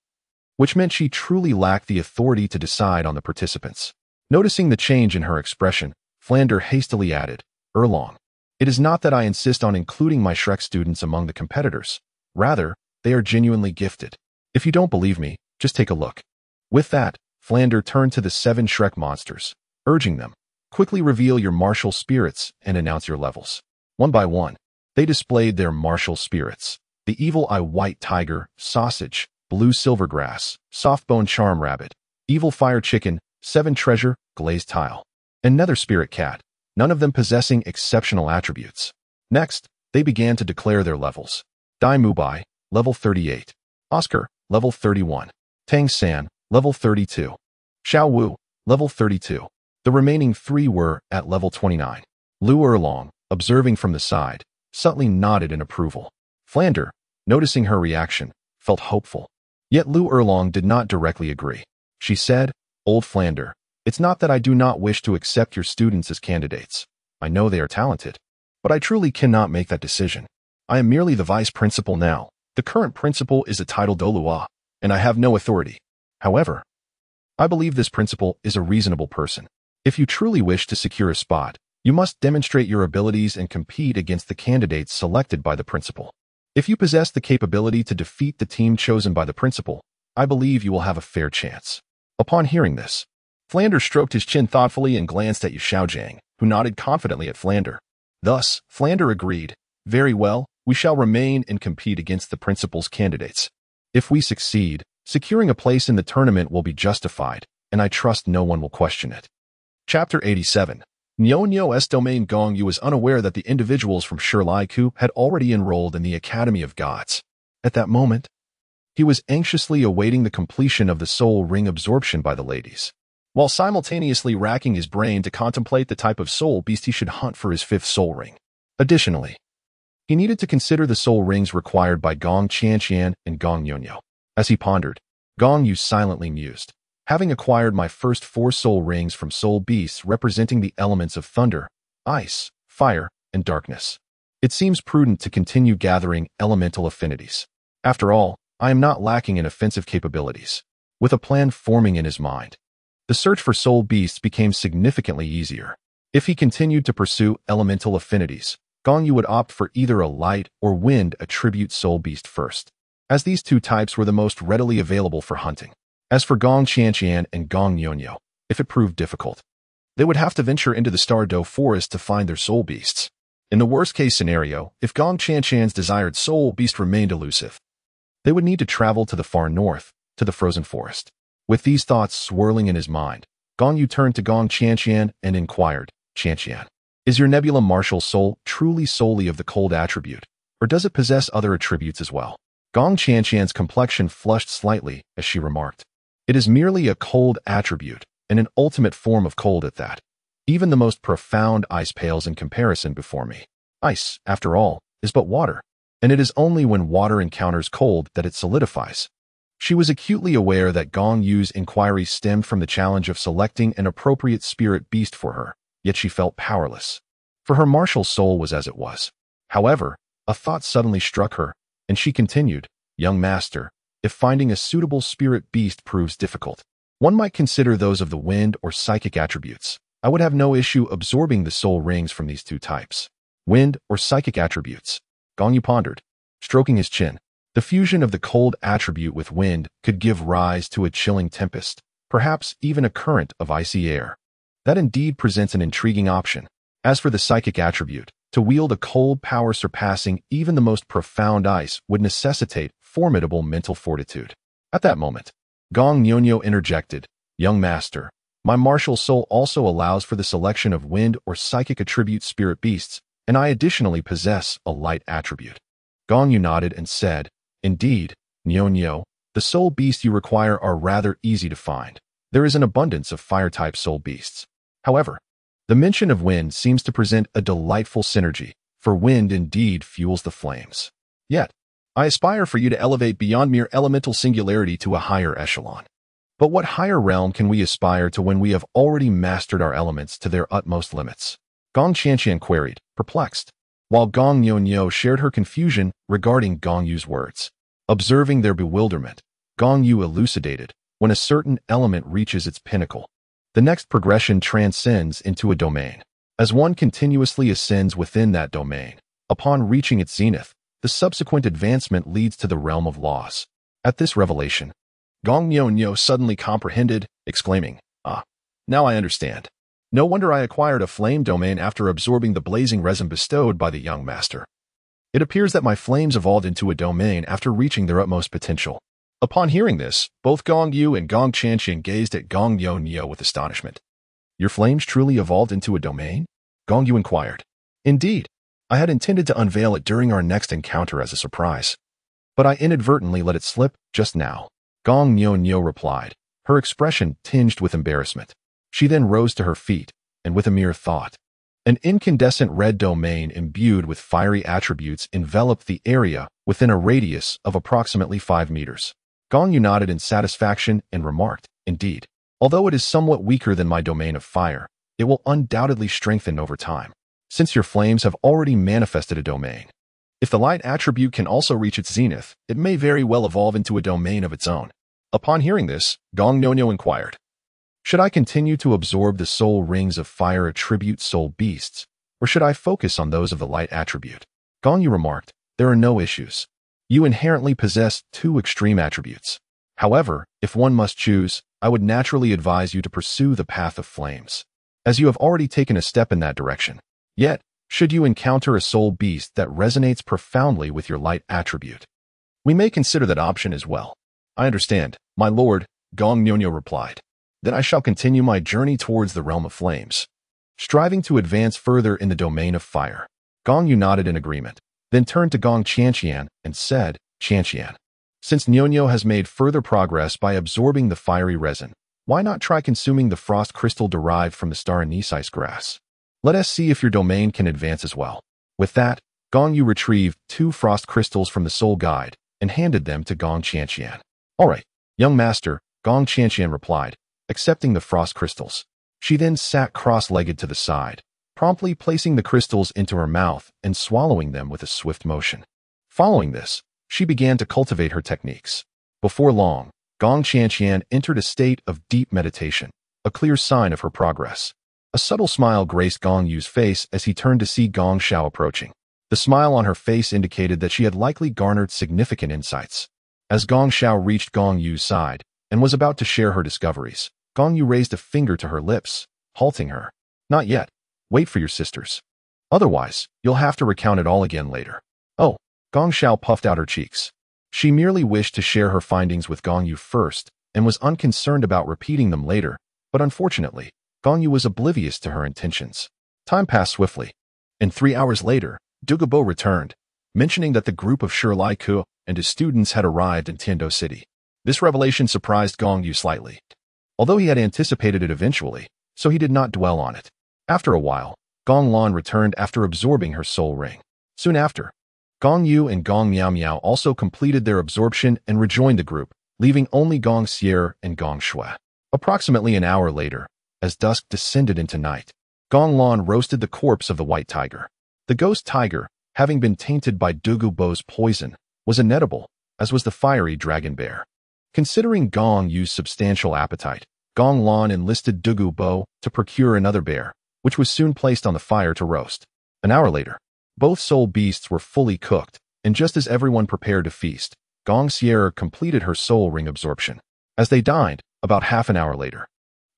which meant she truly lacked the authority to decide on the participants. Noticing the change in her expression, Flander hastily added, "Erlong, it is not that I insist on including my Shrek students among the competitors. Rather, they are genuinely gifted. If you don't believe me, just take a look." With that, Flander turned to the 7 Shrek monsters, urging them, "Quickly reveal your martial spirits and announce your levels." One by one, they displayed their martial spirits. The Evil Eye White Tiger, Sausage, Blue Silvergrass, Softbone Charm Rabbit, Evil Fire Chicken, 7 Treasure, Glazed Tile, and Nether Spirit Cat, none of them possessing exceptional attributes. Next, they began to declare their levels. Dai Mubai, level 38. Oscar, level 31. Tang San, level 32. Xiao Wu, level 32. The remaining 3 were at level 29. Lu Erlong, observing from the side, subtly nodded in approval. Flander, noticing her reaction, felt hopeful. Yet Lu Erlong did not directly agree. She said, "Old Flander, it's not that I do not wish to accept your students as candidates. I know they are talented, but I truly cannot make that decision. I am merely the vice principal now. The current principal is a titled Douluo, and I have no authority. However, I believe this principal is a reasonable person. If you truly wish to secure a spot, you must demonstrate your abilities and compete against the candidates selected by the principal. If you possess the capability to defeat the team chosen by the principal, I believe you will have a fair chance." Upon hearing this, Flander stroked his chin thoughtfully and glanced at Yu Xiaojiang, who nodded confidently at Flander. Thus, Flander agreed, "Very well, we shall remain and compete against the principal's candidates. If we succeed, securing a place in the tournament will be justified, and I trust no one will question it." Chapter 87. Nyo-Nyo's domain. Gong Yu was unaware that the individuals from Shirlai-Ku had already enrolled in the Academy of Gods. At that moment, he was anxiously awaiting the completion of the soul ring absorption by the ladies, while simultaneously racking his brain to contemplate the type of soul beast he should hunt for his 5th soul ring. Additionally, he needed to consider the soul rings required by Gong Qianqian and Gong Yonyo. As he pondered, Gong Yu silently mused, "Having acquired my first 4 soul rings from soul beasts representing the elements of thunder, ice, fire, and darkness, it seems prudent to continue gathering elemental affinities. After all, I am not lacking in offensive capabilities." With a plan forming in his mind, the search for soul beasts became significantly easier. If he continued to pursue elemental affinities, Gong Yu would opt for either a light or wind attribute soul beast first, as these 2 types were the most readily available for hunting. As for Gong Qianqian and Gong Yonyo, if it proved difficult, they would have to venture into the Star Do forest to find their soul beasts. In the worst-case scenario, if Gong Qianshan's desired soul beast remained elusive, they would need to travel to the far north, to the frozen forest. With these thoughts swirling in his mind, Gong Yu turned to Gong Qianshan and inquired, Qianshan, is your nebula martial soul truly solely of the cold attribute, or does it possess other attributes as well? Gong Qianshan's complexion flushed slightly as she remarked, it is merely a cold attribute, and an ultimate form of cold at that. Even the most profound ice pales in comparison before me. Ice, after all, is but water, and it is only when water encounters cold that it solidifies. She was acutely aware that Gong Yu's inquiry stemmed from the challenge of selecting an appropriate spirit beast for her, yet she felt powerless. For her martial soul was as it was. However, a thought suddenly struck her, and she continued, young master, if finding a suitable spirit beast proves difficult, one might consider those of the wind or psychic attributes. I would have no issue absorbing the soul rings from these two types. Wind or psychic attributes. Gong Yu pondered, stroking his chin. The fusion of the cold attribute with wind could give rise to a chilling tempest, perhaps even a current of icy air. That indeed presents an intriguing option. As for the psychic attribute, to wield a cold power surpassing even the most profound ice would necessitate formidable mental fortitude. At that moment, Gong Yu interjected, young master, my martial soul also allows for the selection of wind or psychic attribute spirit beasts, and I additionally possess a light attribute. Gong Yu nodded and said, indeed, Nyo, the soul beasts you require are rather easy to find. There is an abundance of fire-type soul beasts. However, the mention of wind seems to present a delightful synergy, for wind indeed fuels the flames. Yet, I aspire for you to elevate beyond mere elemental singularity to a higher echelon. But what higher realm can we aspire to when we have already mastered our elements to their utmost limits? Gong Qianshan queried, perplexed, while Gong Yu shared her confusion regarding Gong Yu's words. Observing their bewilderment, Gong Yu elucidated, when a certain element reaches its pinnacle, the next progression transcends into a domain. As one continuously ascends within that domain, upon reaching its zenith, the subsequent advancement leads to the realm of laws. At this revelation, Gong Yu suddenly comprehended, exclaiming, now I understand. No wonder I acquired a flame domain after absorbing the blazing resin bestowed by the young master. It appears that my flames evolved into a domain after reaching their utmost potential. Upon hearing this, both Gong Yu and Gong Qianshan gazed at Gong Yu with astonishment. Your flames truly evolved into a domain? Gong Yu inquired. Indeed, I had intended to unveil it during our next encounter as a surprise, but I inadvertently let it slip just now. Gong Yu replied, her expression tinged with embarrassment. She then rose to her feet, and with a mere thought, an incandescent red domain imbued with fiery attributes enveloped the area within a radius of approximately 5 meters. Gong Yu nodded in satisfaction and remarked, indeed, although it is somewhat weaker than my domain of fire, it will undoubtedly strengthen over time, since your flames have already manifested a domain. If the light attribute can also reach its zenith, it may very well evolve into a domain of its own. Upon hearing this, Gong Yu inquired, should I continue to absorb the soul rings of fire attribute soul beasts, or should I focus on those of the light attribute? Gong Yu remarked, there are no issues. You inherently possess 2 extreme attributes. However, if one must choose, I would naturally advise you to pursue the path of flames, as you have already taken a step in that direction. Yet, should you encounter a soul beast that resonates profoundly with your light attribute, we may consider that option as well. I understand, my lord, Gong Yu replied. Then I shall continue my journey towards the realm of flames, striving to advance further in the domain of fire. Gong Yu nodded in agreement, then turned to Gong Qianshan and said, Qianshan, since Nyo has made further progress by absorbing the fiery resin, why not try consuming the frost crystal derived from the star anise ice grass? Let us see if your domain can advance as well. With that, Gong Yu retrieved 2 frost crystals from the soul guide and handed them to Gong Qianshan. All right, young master, Gong Qianshan replied, accepting the frost crystals. She then sat cross-legged to the side, promptly placing the crystals into her mouth and swallowing them with a swift motion. Following this, she began to cultivate her techniques. Before long, Gong Qianshan entered a state of deep meditation, a clear sign of her progress. A subtle smile graced Gong Yu's face as he turned to see Gong Xiao approaching. The smile on her face indicated that she had likely garnered significant insights. As Gong Xiao reached Gong Yu's side and was about to share her discoveries, Gong Yu raised a finger to her lips, halting her. Not yet. Wait for your sisters. Otherwise, you'll have to recount it all again later. Oh, Gong Xiao puffed out her cheeks. She merely wished to share her findings with Gong Yu first and was unconcerned about repeating them later, but unfortunately, Gong Yu was oblivious to her intentions. Time passed swiftly, and 3 hours later, Douluo returned, mentioning that the group of Shi Lai Ku and his students had arrived in Tiando City. This revelation surprised Gong Yu slightly, although he had anticipated it eventually, so he did not dwell on it. After a while, Gong Lan returned after absorbing her soul ring. Soon after, Gong Yu and Gong Miao Miao also completed their absorption and rejoined the group, leaving only Gong Xier and Gong Shui. Approximately an hour later, as dusk descended into night, Gong Lan roasted the corpse of the white tiger. The ghost tiger, having been tainted by Douluo's poison, was inedible, as was the fiery dragon bear. Considering Gong Yu's substantial appetite, Gong Lan enlisted Douluo to procure another bear, which was soon placed on the fire to roast. An hour later, both soul beasts were fully cooked, and just as everyone prepared to feast, Gong Xier completed her soul ring absorption. As they dined, about half an hour later,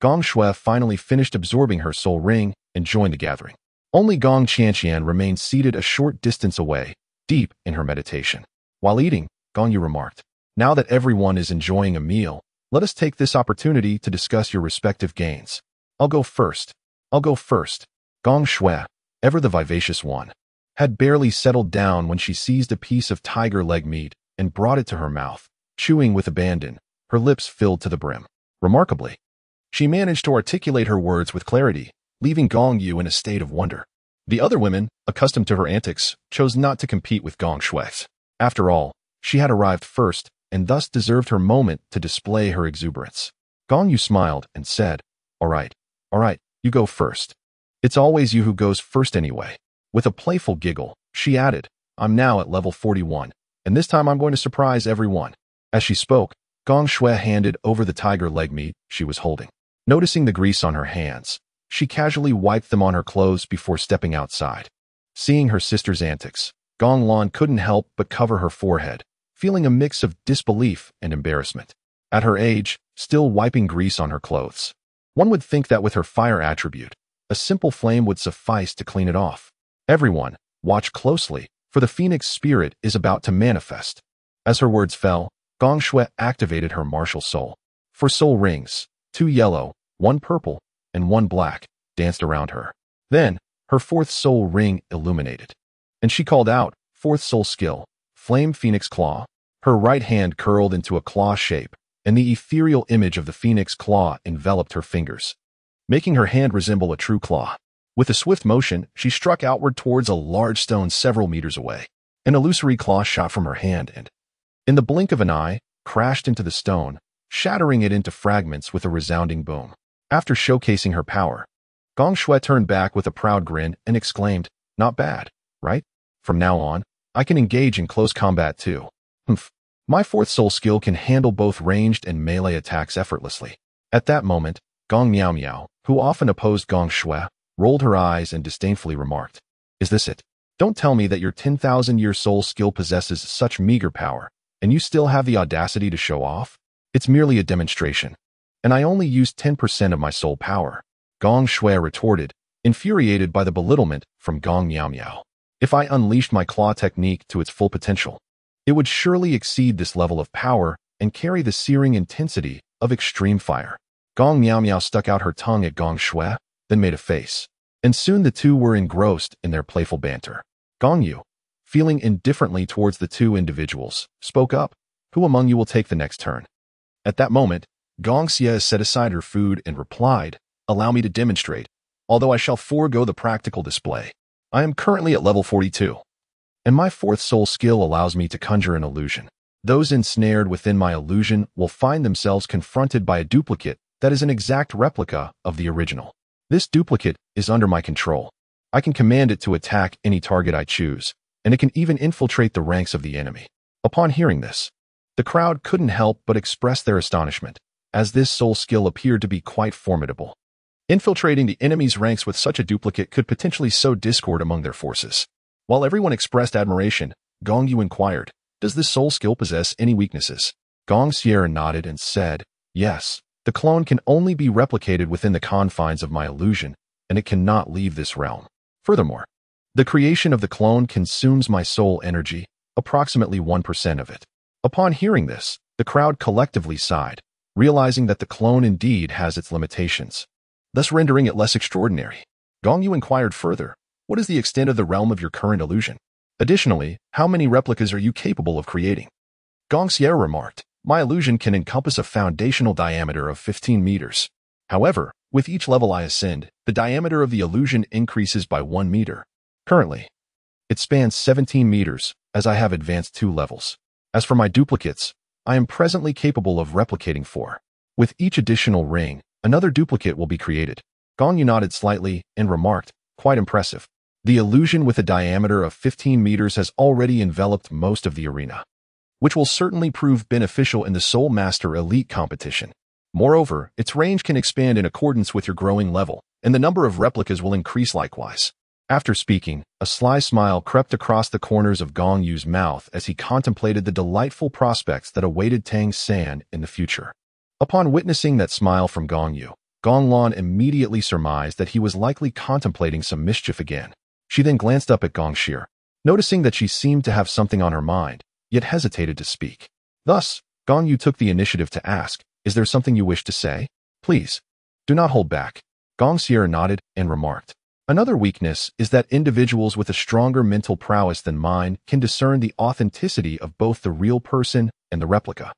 Gong Shui finally finished absorbing her soul ring and joined the gathering. Only Gong Qianqian remained seated a short distance away, deep in her meditation. While eating, Gong Yu remarked, "Now that everyone is enjoying a meal, let us take this opportunity to discuss your respective gains. I'll go first. Gong Shui, ever the vivacious one, had barely settled down when she seized a piece of tiger leg meat and brought it to her mouth, chewing with abandon, her lips filled to the brim. Remarkably, she managed to articulate her words with clarity, leaving Gong Yu in a state of wonder. The other women, accustomed to her antics, chose not to compete with Gong Shui. After all, she had arrived first and thus deserved her moment to display her exuberance. Gong Yu smiled and said, all right, you go first. It's always you who goes first anyway." With a playful giggle, she added, "I'm now at level 41, and this time I'm going to surprise everyone." As she spoke, Gong Shui handed over the tiger leg meat she was holding. Noticing the grease on her hands, she casually wiped them on her clothes before stepping outside. Seeing her sister's antics, Gong Lan couldn't help but cover her forehead, feeling a mix of disbelief and embarrassment. At her age, still wiping grease on her clothes. One would think that with her fire attribute, a simple flame would suffice to clean it off. Everyone, watch closely, for the phoenix spirit is about to manifest. As her words fell, Gong Shui activated her martial soul. 4 soul rings, 2 yellow, 1 purple, and 1 black, danced around her. Then, her 4th soul ring illuminated, and she called out, 4th soul skill, Flame Phoenix Claw. Her right hand curled into a claw shape, and the ethereal image of the phoenix claw enveloped her fingers, making her hand resemble a true claw. With a swift motion, she struck outward towards a large stone several meters away. An illusory claw shot from her hand and, in the blink of an eye, crashed into the stone, shattering it into fragments with a resounding boom. After showcasing her power, Gong Shui turned back with a proud grin and exclaimed, "Not bad, right? From now on, I can engage in close combat too. My 4th soul skill can handle both ranged and melee attacks effortlessly." At that moment, Gong Miao Miao, who often opposed Gong Shui, rolled her eyes and disdainfully remarked, "Is this it? Don't tell me that your 10,000-year soul skill possesses such meager power, and you still have the audacity to show off? It's merely a demonstration, and I only used 10% of my soul power." Gong Shui retorted, infuriated by the belittlement from Gong Miao Miao. "If I unleashed my claw technique to its full potential, it would surely exceed this level of power and carry the searing intensity of extreme fire." Gong Miao Miao stuck out her tongue at Gong Shui, then made a face, and soon the two were engrossed in their playful banter. Gong Yu, feeling indifferently towards the 2 individuals, spoke up, "Who among you will take the next turn?" At that moment, Gong Xie set aside her food and replied, "Allow me to demonstrate, although I shall forego the practical display. I am currently at level 42, and my 4th soul skill allows me to conjure an illusion. Those ensnared within my illusion will find themselves confronted by a duplicate that is an exact replica of the original. This duplicate is under my control. I can command it to attack any target I choose, and it can even infiltrate the ranks of the enemy." Upon hearing this, the crowd couldn't help but express their astonishment, as this soul skill appeared to be quite formidable. Infiltrating the enemy's ranks with such a duplicate could potentially sow discord among their forces. While everyone expressed admiration, Gong Yu inquired, "Does this soul skill possess any weaknesses?" Gong Xier nodded and said, "Yes. The clone can only be replicated within the confines of my illusion, and it cannot leave this realm. Furthermore, The creation of the clone consumes my soul energy, approximately 1% of it. Upon hearing this, the crowd collectively sighed, realizing that the clone indeed has its limitations, thus rendering it less extraordinary. Gong Yu inquired further, what is the extent of the realm of your current illusion? Additionally, how many replicas are you capable of creating? Gong Xier remarked, my illusion can encompass a foundational diameter of 15 meters. However, with each level I ascend, the diameter of the illusion increases by 1 meter. Currently, it spans 17 meters, as I have advanced 2 levels. As for my duplicates, I am presently capable of replicating 4. With each additional ring, another duplicate will be created. Gong Yu nodded slightly and remarked, quite impressive. The illusion with a diameter of 15 meters has already enveloped most of the arena, which will certainly prove beneficial in the Soul Master Elite competition. Moreover, its range can expand in accordance with your growing level, and the number of replicas will increase likewise. After speaking, a sly smile crept across the corners of Gong Yu's mouth as he contemplated the delightful prospects that awaited Tang San in the future. Upon witnessing that smile from Gong Yu, Gong Lan immediately surmised that he was likely contemplating some mischief again. She then glanced up at Gong Xier, noticing that she seemed to have something on her mind, yet hesitated to speak. Thus, Gong Yu took the initiative to ask, is there something you wish to say? Please, do not hold back. Gong Xier nodded and remarked, another weakness is that individuals with a stronger mental prowess than mine can discern the authenticity of both the real person and the replica.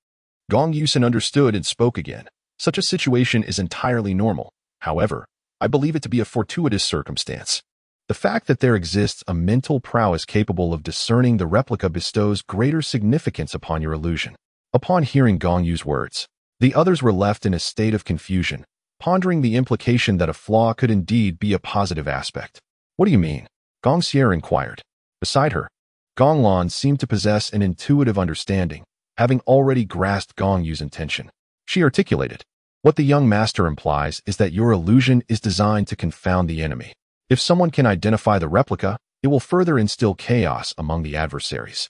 Gong Yusen understood and spoke again. Such a situation is entirely normal. However, I believe it to be a fortuitous circumstance. The fact that there exists a mental prowess capable of discerning the replica bestows greater significance upon your illusion. Upon hearing Gong Yu's words, the others were left in a state of confusion, pondering the implication that a flaw could indeed be a positive aspect. What do you mean? Gong Xier inquired. Beside her, Gong Lan seemed to possess an intuitive understanding, having already grasped Gong Yu's intention. She articulated, what the young master implies is that your illusion is designed to confound the enemy. If someone can identify the replica, it will further instill chaos among the adversaries.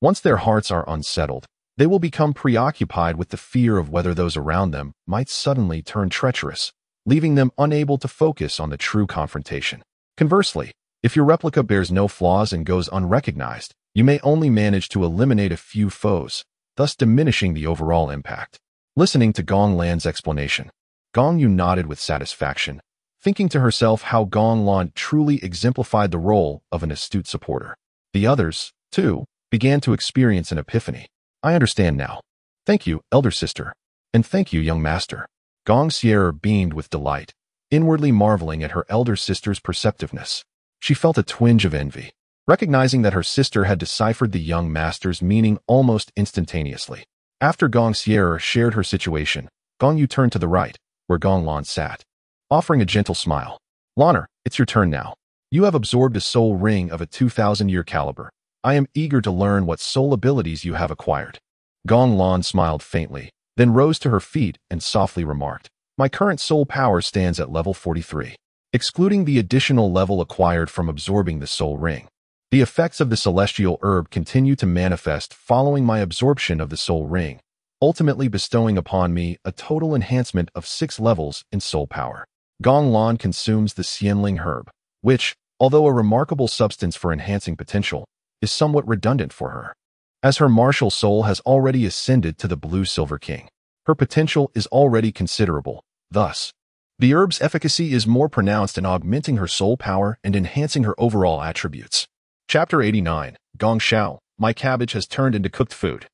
Once their hearts are unsettled, they will become preoccupied with the fear of whether those around them might suddenly turn treacherous, leaving them unable to focus on the true confrontation. Conversely, if your replica bears no flaws and goes unrecognized, you may only manage to eliminate a few foes, thus diminishing the overall impact. Listening to Gong Lan's explanation, Gong Yu nodded with satisfaction, thinking to herself how Gong Lan truly exemplified the role of an astute supporter. The others, too, began to experience an epiphany. I understand now. Thank you, elder sister. And thank you, young master. Gong Xier beamed with delight, inwardly marveling at her elder sister's perceptiveness. She felt a twinge of envy, recognizing that her sister had deciphered the young master's meaning almost instantaneously. After Gong Xier shared her situation, Gong Yu turned to the right, where Gong Lan sat, offering a gentle smile. Lanner, it's your turn now. You have absorbed a soul ring of a 2,000-year caliber. I am eager to learn what soul abilities you have acquired. Gong Lan smiled faintly, then rose to her feet and softly remarked, my current soul power stands at level 43. Excluding the additional level acquired from absorbing the soul ring, the effects of the celestial herb continue to manifest following my absorption of the soul ring, ultimately bestowing upon me a total enhancement of 6 levels in soul power. Gong Lan consumes the Xianling herb, which, although a remarkable substance for enhancing potential, is somewhat redundant for her. As her martial soul has already ascended to the Blue-Silver King, her potential is already considerable. Thus, the herb's efficacy is more pronounced in augmenting her soul power and enhancing her overall attributes. Chapter 89, Gong Xiao, my cabbage has turned into cooked food.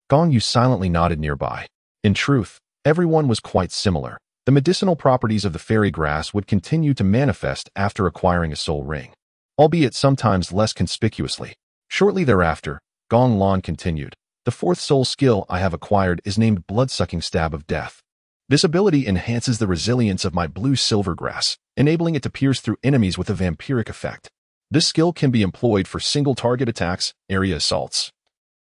Gong Yu silently nodded nearby. In truth, everyone was quite similar. The medicinal properties of the fairy grass would continue to manifest after acquiring a soul ring, albeit sometimes less conspicuously. Shortly thereafter, Gong Lan continued, the 4th soul skill I have acquired is named Blood-Sucking Stab of Death. This ability enhances the resilience of my blue-silver grass, enabling it to pierce through enemies with a vampiric effect. This skill can be employed for single-target attacks, area assaults,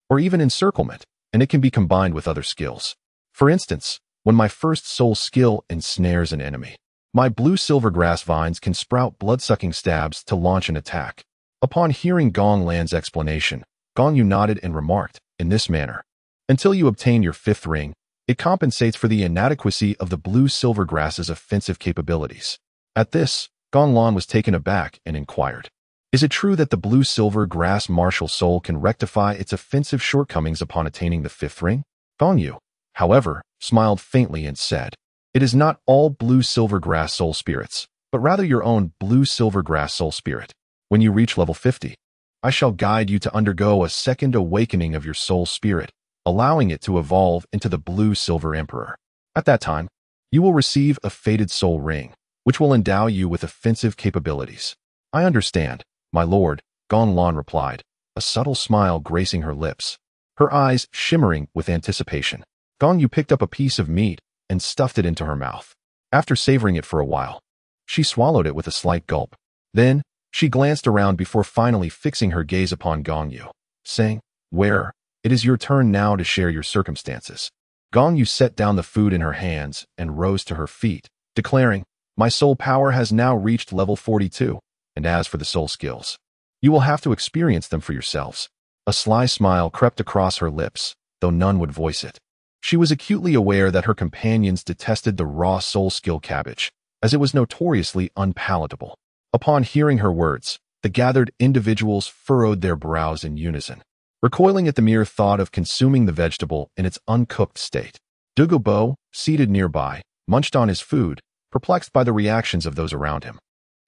or even encirclement, and it can be combined with other skills. For instance, when my 1st soul skill ensnares an enemy, my blue-silver grass vines can sprout blood-sucking stabs to launch an attack. Upon hearing Gong Lan's explanation, Gong Yu nodded and remarked, in this manner, until you obtain your 5th ring, it compensates for the inadequacy of the blue-silver grass's offensive capabilities. At this, Gong Lan was taken aback and inquired, Is it true that the blue-silver grass martial soul can rectify its offensive shortcomings upon attaining the fifth ring? Gong Yu, however, smiled faintly and said, "It is not all blue-silver grass soul spirits, but rather your own blue-silver grass soul spirit. When you reach level 50, I shall guide you to undergo a second awakening of your soul spirit, allowing it to evolve into the blue-silver emperor. At that time, you will receive a fated soul ring, which will endow you with offensive capabilities." "I understand, my lord," Gong Lan replied, a subtle smile gracing her lips, her eyes shimmering with anticipation. Gong Yu picked up a piece of meat and stuffed it into her mouth. After savoring it for a while, she swallowed it with a slight gulp. Then, she glanced around before finally fixing her gaze upon Gong Yu, saying, "Where? It is your turn now to share your circumstances." Gong Yu set down the food in her hands and rose to her feet, declaring, "My soul power has now reached level 42, and as for the soul skills, you will have to experience them for yourselves." A sly smile crept across her lips, though none would voice it. She was acutely aware that her companions detested the raw soul skill cabbage, as it was notoriously unpalatable. Upon hearing her words, the gathered individuals furrowed their brows in unison, recoiling at the mere thought of consuming the vegetable in its uncooked state. Douluo Bo, seated nearby, munched on his food, perplexed by the reactions of those around him.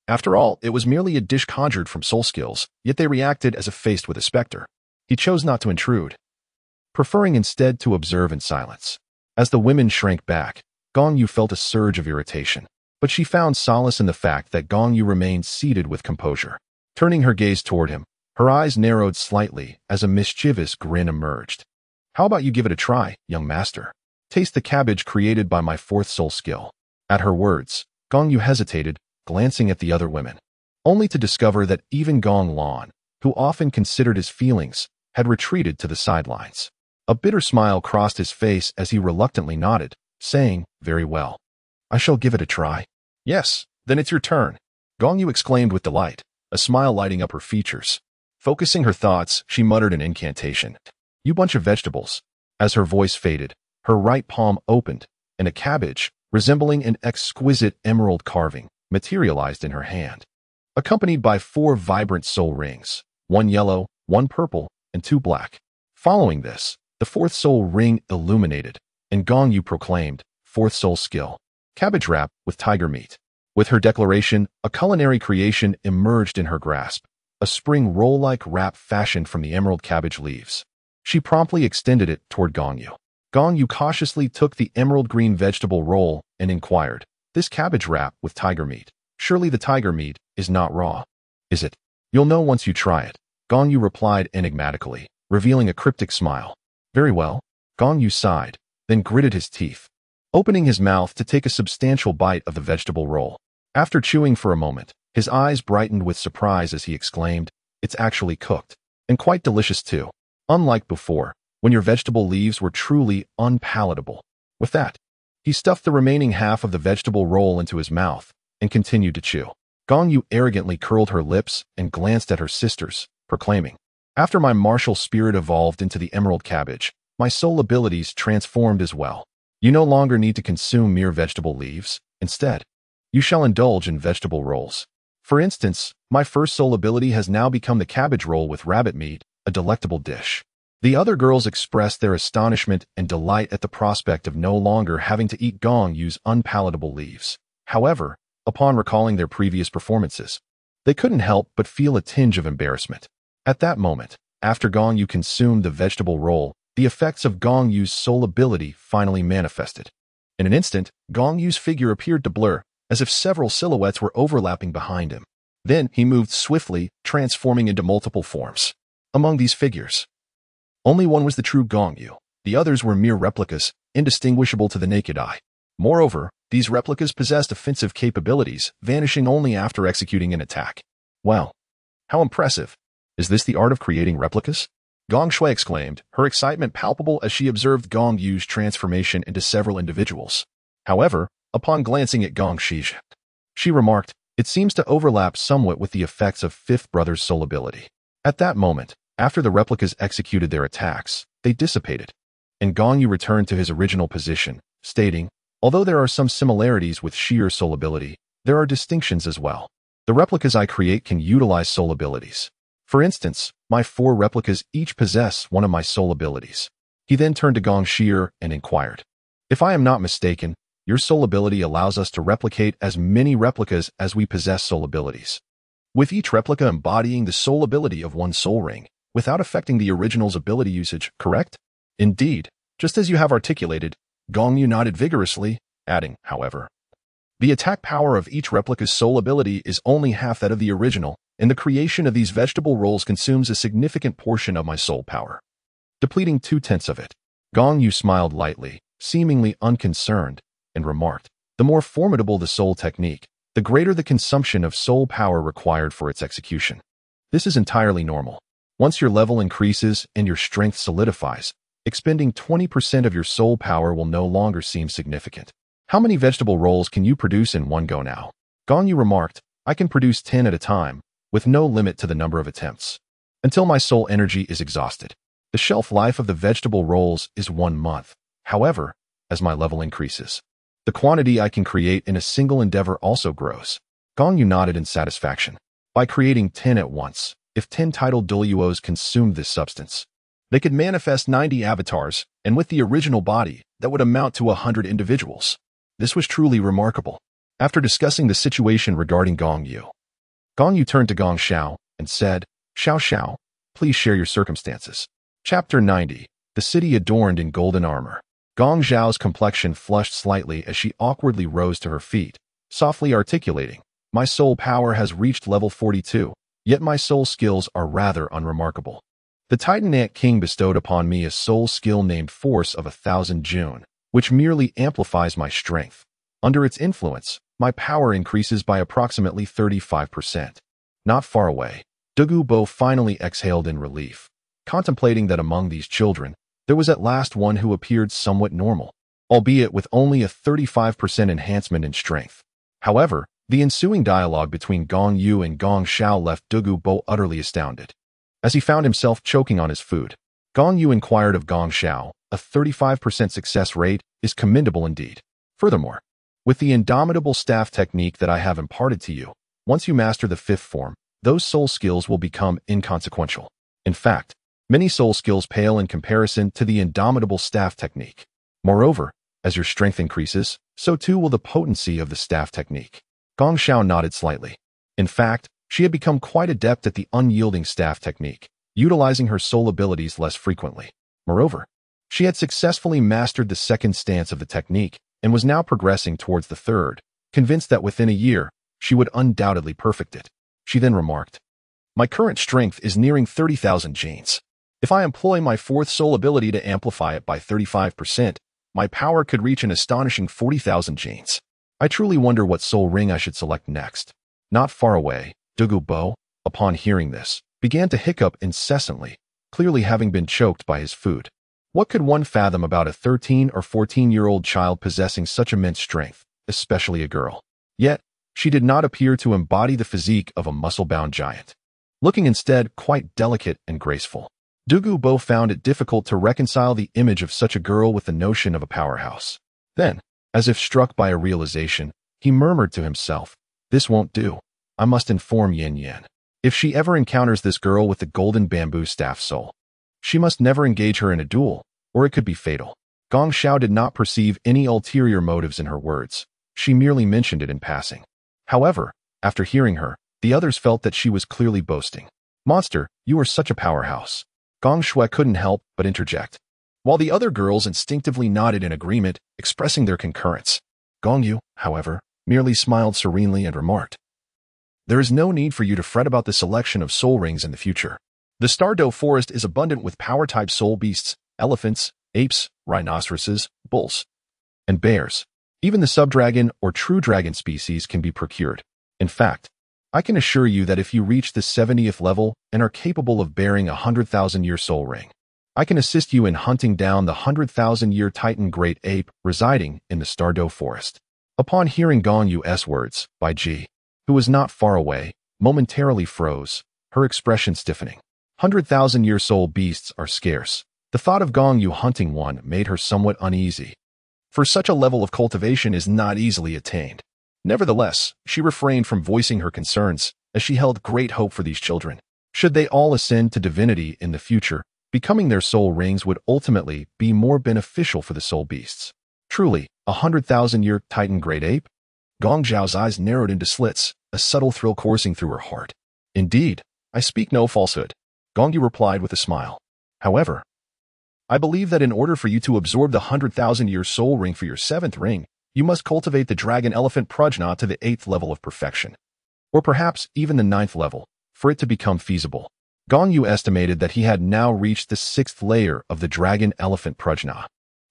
After all, it was merely a dish conjured from soul skills, yet they reacted as if faced with a specter. He chose not to intrude, preferring instead to observe in silence. As the women shrank back, Gong Yu felt a surge of irritation, but she found solace in the fact that Gong Yu remained seated with composure. Turning her gaze toward him, her eyes narrowed slightly as a mischievous grin emerged. "How about you give it a try, young master? Taste the cabbage created by my fourth soul skill." At her words, Gong Yu hesitated, glancing at the other women, only to discover that even Gong Lan, who often considered his feelings, had retreated to the sidelines. A bitter smile crossed his face as he reluctantly nodded, saying, "Very well. I shall give it a try." "Yes, then it's your turn," Gong Yu exclaimed with delight, a smile lighting up her features. Focusing her thoughts, she muttered an incantation. "You bunch of vegetables." As her voice faded, her right palm opened, and a cabbage, resembling an exquisite emerald carving, materialized in her hand, accompanied by 4 vibrant soul rings, 1 yellow, 1 purple, and 2 black. Following this, the 4th soul ring illuminated, and Gong Yu proclaimed, "Fourth soul skill, cabbage wrap with tiger meat." With her declaration, a culinary creation emerged in her grasp, a spring roll-like wrap fashioned from the emerald cabbage leaves. She promptly extended it toward Gong Yu. Gong Yu cautiously took the emerald green vegetable roll and inquired, "This cabbage wrap with tiger meat, surely the tiger meat is not raw, is it?" "You'll know once you try it," Gong Yu replied enigmatically, revealing a cryptic smile. "Very well." Gong Yu sighed, then gritted his teeth, opening his mouth to take a substantial bite of the vegetable roll. After chewing for a moment, his eyes brightened with surprise as he exclaimed, "It's actually cooked, and quite delicious too. Unlike before, when your vegetable leaves were truly unpalatable." With that, he stuffed the remaining half of the vegetable roll into his mouth and continued to chew. Gong Yu arrogantly curled her lips and glanced at her sisters, proclaiming, "After my martial spirit evolved into the emerald cabbage, my soul abilities transformed as well. You no longer need to consume mere vegetable leaves. Instead, you shall indulge in vegetable rolls. For instance, my first soul ability has now become the cabbage roll with rabbit meat, a delectable dish." The other girls expressed their astonishment and delight at the prospect of no longer having to eat Gong Yu's unpalatable leaves. However, upon recalling their previous performances, they couldn't help but feel a tinge of embarrassment. At that moment, after Gong Yu consumed the vegetable roll, the effects of Gong Yu's soul ability finally manifested. In an instant, Gong Yu's figure appeared to blur, as if several silhouettes were overlapping behind him. Then he moved swiftly, transforming into multiple forms. Among these figures, only one was the true Gong Yu. The others were mere replicas, indistinguishable to the naked eye. Moreover, these replicas possessed offensive capabilities, vanishing only after executing an attack. "Wow, how impressive! Is this the art of creating replicas?" Gong Shui exclaimed, her excitement palpable as she observed Gong Yu's transformation into several individuals. However, upon glancing at Gong Shi, she remarked, "It seems to overlap somewhat with the effects of Fifth Brother's soul ability." At that moment, after the replicas executed their attacks, they dissipated, and Gong Yu returned to his original position, stating, "Although there are some similarities with Shi'er's soul ability, there are distinctions as well." The replicas I create can utilize soul abilities. For instance, my 4 replicas each possess one of my soul abilities. He then turned to Gong Yu and inquired, "If I am not mistaken, your soul ability allows us to replicate as many replicas as we possess soul abilities, with each replica embodying the soul ability of one soul ring, without affecting the original's ability usage, correct?" "Indeed, just as you have articulated." Gong Yu nodded vigorously, adding, however, "The attack power of each replica's soul ability is only half that of the original, and the creation of these vegetable rolls consumes a significant portion of my soul power, depleting 2/10 of it." Gong Yu smiled lightly, seemingly unconcerned, and remarked, "The more formidable the soul technique, the greater the consumption of soul power required for its execution. This is entirely normal. Once your level increases and your strength solidifies, expending 20% of your soul power will no longer seem significant." "How many vegetable rolls can you produce in one go now?" Gong Yu remarked, "I can produce 10 at a time, with no limit to the number of attempts, until my soul energy is exhausted. The shelf life of the vegetable rolls is 1 month. However, as my level increases, the quantity I can create in a single endeavor also grows." Gong Yu nodded in satisfaction. By creating 10 at once, if 10 titled Douluos consumed this substance, they could manifest 90 avatars, and with the original body, that would amount to 100 individuals. This was truly remarkable. After discussing the situation regarding Gong Yu turned to Gong Xiao and said, Xiao, please share your circumstances." Chapter 90. The City Adorned in Golden Armor. Gong Xiao's complexion flushed slightly as she awkwardly rose to her feet, softly articulating, "My soul power has reached level 42, yet my soul skills are rather unremarkable. The Titan Ant King bestowed upon me a soul skill named Force of 1,000 June, which merely amplifies my strength. Under its influence, my power increases by approximately 35%. Not far away, Douluo finally exhaled in relief, contemplating that among these children, there was at last one who appeared somewhat normal, albeit with only a 35% enhancement in strength. However, the ensuing dialogue between Gong Yu and Gong Xiao left Douluo utterly astounded. As he found himself choking on his food, Gong Yu inquired of Gong Xiao, "A 35% success rate is commendable indeed. Furthermore, with the indomitable staff technique that I have imparted to you, once you master the 5th form, those soul skills will become inconsequential. In fact, many soul skills pale in comparison to the indomitable staff technique. Moreover, as your strength increases, so too will the potency of the staff technique." Gong Xiao nodded slightly. In fact, she had become quite adept at the unyielding staff technique, utilizing her soul abilities less frequently. Moreover, she had successfully mastered the 2nd stance of the technique and was now progressing towards the 3rd, convinced that within a year, she would undoubtedly perfect it. She then remarked, "My current strength is nearing 30,000 genes. If I employ my 4th soul ability to amplify it by 35%, my power could reach an astonishing 40,000 genes. I truly wonder what soul ring I should select next." Not far away, Douluo, upon hearing this, began to hiccup incessantly, clearly having been choked by his food. What could one fathom about a 13 or 14-year-old child possessing such immense strength, especially a girl? Yet, she did not appear to embody the physique of a muscle-bound giant, looking instead quite delicate and graceful. Douluo found it difficult to reconcile the image of such a girl with the notion of a powerhouse. Then, as if struck by a realization, he murmured to himself, "This won't do. I must inform Yan. If she ever encounters this girl with the golden bamboo staff soul, she must never engage her in a duel, or it could be fatal." Gong Xiao did not perceive any ulterior motives in her words. She merely mentioned it in passing. However, after hearing her, the others felt that she was clearly boasting. "Monster, you are such a powerhouse." Gong Shui couldn't help but interject, while the other girls instinctively nodded in agreement, expressing their concurrence. Gong Yu, however, merely smiled serenely and remarked, "There is no need for you to fret about the selection of soul rings in the future. The Douluo forest is abundant with power-type soul beasts, elephants, apes, rhinoceroses, bulls, and bears. Even the subdragon or true dragon species can be procured. In fact, I can assure you that if you reach the 70th level and are capable of bearing a 100,000-year soul ring, I can assist you in hunting down the 100,000-year Titan Great Ape residing in the Douluo forest." Upon hearing Gong Yu's words, Bai Ji, who was not far away, momentarily froze, her expression stiffening. 100,000-year soul beasts are scarce. The thought of Gong Yu hunting one made her somewhat uneasy, for such a level of cultivation is not easily attained. Nevertheless, she refrained from voicing her concerns, as she held great hope for these children. Should they all ascend to divinity in the future, becoming their soul rings would ultimately be more beneficial for the soul beasts. Truly, 100,000-year Titan Great Ape? Gong Xiao's eyes narrowed into slits, a subtle thrill coursing through her heart. Indeed, I speak no falsehood, Gong Yu replied with a smile. However, I believe that in order for you to absorb the 100,000-year soul ring for your 7th ring, you must cultivate the dragon elephant prajna to the 8th level of perfection. Or perhaps even the 9th level, for it to become feasible. Gong Yu estimated that he had now reached the 6th layer of the dragon elephant prajna.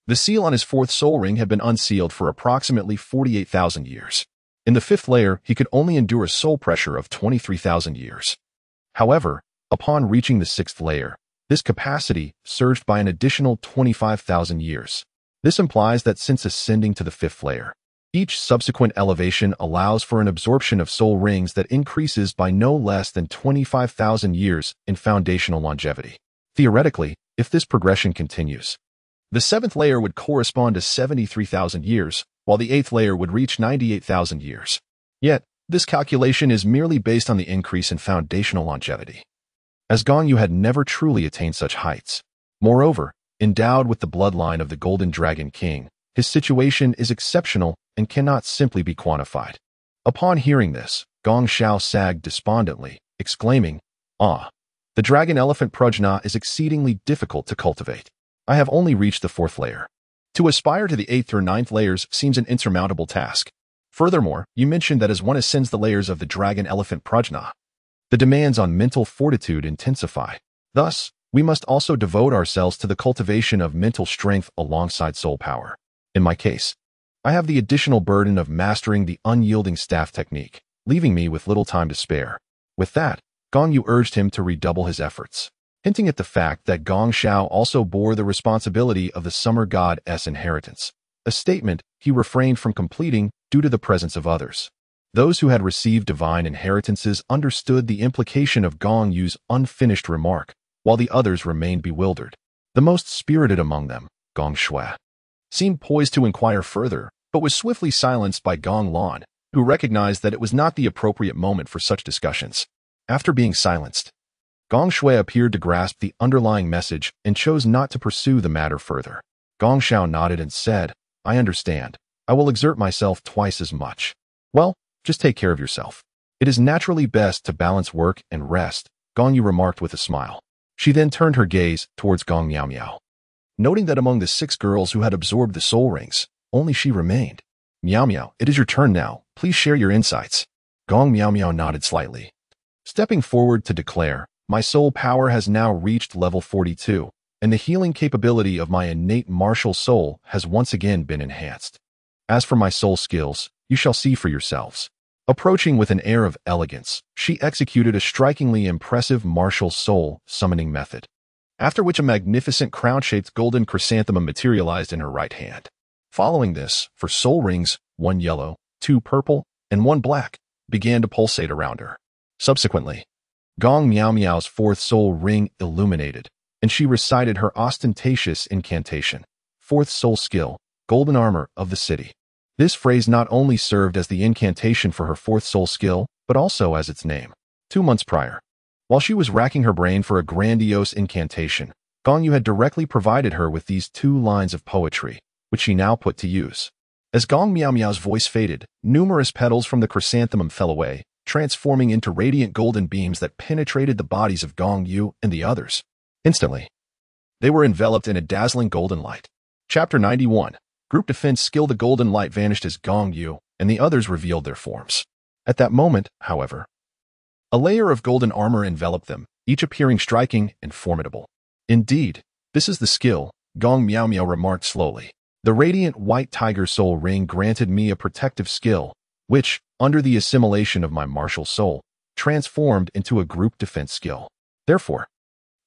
The seal on his 4th soul ring had been unsealed for approximately 48,000 years. In the 5th layer, he could only endure a soul pressure of 23,000 years. However, upon reaching the 6th layer, this capacity surged by an additional 25,000 years. This implies that since ascending to the 5th layer, each subsequent elevation allows for an absorption of soul rings that increases by no less than 25,000 years in foundational longevity. Theoretically, if this progression continues, the 7th layer would correspond to 73,000 years, while the 8th layer would reach 98,000 years. Yet, this calculation is merely based on the increase in foundational longevity, as Gong Yu had never truly attained such heights. Moreover, endowed with the bloodline of the Golden Dragon King, his situation is exceptional and cannot simply be quantified. Upon hearing this, Gong Xiao sagged despondently, exclaiming, "Ah, the dragon elephant prajna is exceedingly difficult to cultivate. I have only reached the 4th layer. To aspire to the 8th or 9th layers seems an insurmountable task. Furthermore, you mentioned that as one ascends the layers of the dragon elephant prajna, the demands on mental fortitude intensify. Thus, we must also devote ourselves to the cultivation of mental strength alongside soul power. In my case, I have the additional burden of mastering the unyielding staff technique, leaving me with little time to spare." With that, Gong Yu urged him to redouble his efforts, hinting at the fact that Gong Xiao also bore the responsibility of the summer god's inheritance, a statement he refrained from completing due to the presence of others. Those who had received divine inheritances understood the implication of Gong Yu's unfinished remark, while the others remained bewildered. The most spirited among them, Gong Shui, seemed poised to inquire further, but was swiftly silenced by Gong Lan, who recognized that it was not the appropriate moment for such discussions. After being silenced, Gong Shui appeared to grasp the underlying message and chose not to pursue the matter further. Gong Xiao nodded and said, "I understand. I will exert myself twice as much." "Well, just take care of yourself. It is naturally best to balance work and rest," Gong Yu remarked with a smile. She then turned her gaze towards Gong Miao Miao. Noting that among the 6 girls who had absorbed the soul rings, only she remained. "Miao Miao, it is your turn now. Please share your insights." Gong Miao Miao nodded slightly, stepping forward to declare, "My soul power has now reached level 42, and the healing capability of my innate martial soul has once again been enhanced. As for my soul skills, you shall see for yourselves." Approaching with an air of elegance, she executed a strikingly impressive martial soul summoning method, after which a magnificent crown-shaped golden chrysanthemum materialized in her right hand. Following this, for soul rings, 1 yellow, 2 purple, and 1 black, began to pulsate around her. Subsequently, Gong Miao Miao's 4th soul ring illuminated, and she recited her ostentatious incantation, 4th soul skill, golden armor of the city. This phrase not only served as the incantation for her 4th soul skill, but also as its name. 2 months prior, while she was racking her brain for a grandiose incantation, Gong Yu had directly provided her with these 2 lines of poetry, which she now put to use. As Gong Miao Miao's voice faded, numerous petals from the chrysanthemum fell away, transforming into radiant golden beams that penetrated the bodies of Gong Yu and the others. Instantly, they were enveloped in a dazzling golden light. Chapter 91. Group Defense Skill. The golden light vanished as Gong Yu and the others revealed their forms. At that moment, however, a layer of golden armor enveloped them, each appearing striking and formidable. "Indeed, this is the skill," Gong Miao Miao remarked slowly. "The radiant white tiger soul ring granted me a protective skill, which, under the assimilation of my martial soul, transformed into a group defense skill. Therefore,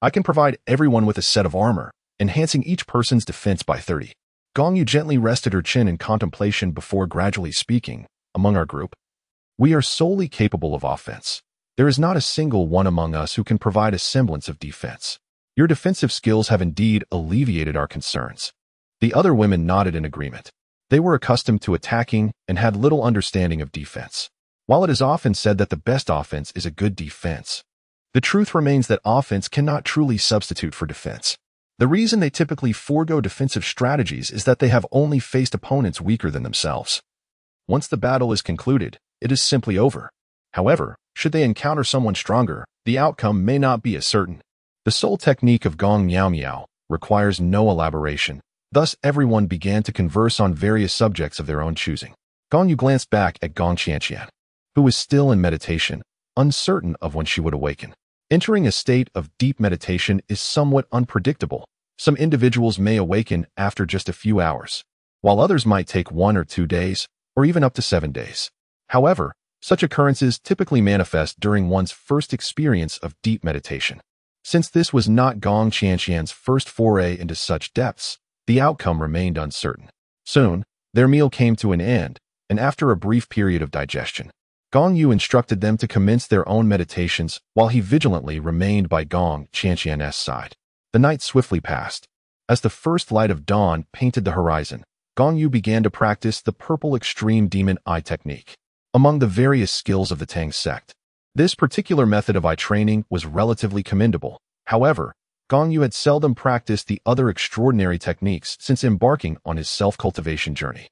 I can provide everyone with a set of armor, enhancing each person's defense by 30. Gong Yu gently rested her chin in contemplation before gradually speaking. "Among our group, we are solely capable of offense. There is not a single one among us who can provide a semblance of defense. Your defensive skills have indeed alleviated our concerns." The other women nodded in agreement. They were accustomed to attacking and had little understanding of defense. While it is often said that the best offense is a good defense, the truth remains that offense cannot truly substitute for defense. The reason they typically forego defensive strategies is that they have only faced opponents weaker than themselves. Once the battle is concluded, it is simply over. However, should they encounter someone stronger, the outcome may not be as certain. The sole technique of Gong Miao requires no elaboration. Thus, everyone began to converse on various subjects of their own choosing. Gong Yu glanced back at Gong Qianqian, who was still in meditation, uncertain of when she would awaken. Entering a state of deep meditation is somewhat unpredictable. Some individuals may awaken after just a few hours, while others might take 1 or 2 days, or even up to 7 days. However, such occurrences typically manifest during one's first experience of deep meditation. Since this was not Gong Qianqian's first foray into such depths, the outcome remained uncertain. Soon, their meal came to an end, and after a brief period of digestion, Gong Yu instructed them to commence their own meditations while he vigilantly remained by Gong Qianqian's side. The night swiftly passed. As the first light of dawn painted the horizon, Gong Yu began to practice the purple extreme demon eye technique. Among the various skills of the Tang sect, this particular method of eye training was relatively commendable. However, Gong Yu had seldom practiced the other extraordinary techniques since embarking on his self-cultivation journey.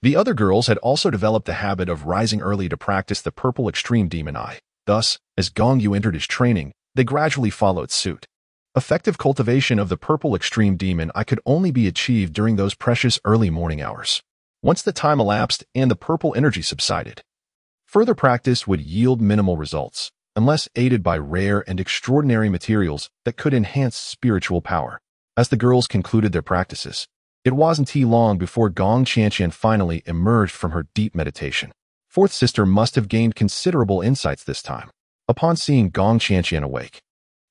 The other girls had also developed the habit of rising early to practice the purple extreme demon eye. Thus, as Gong Yu entered his training, they gradually followed suit. Effective cultivation of the purple extreme demon eye could only be achieved during those precious early morning hours. Once the time elapsed and the purple energy subsided, further practice would yield minimal results, unless aided by rare and extraordinary materials that could enhance spiritual power. As the girls concluded their practices, it wasn't long before Gong Qianqian finally emerged from her deep meditation. Fourth sister must have gained considerable insights this time. Upon seeing Gong Qianqian awake,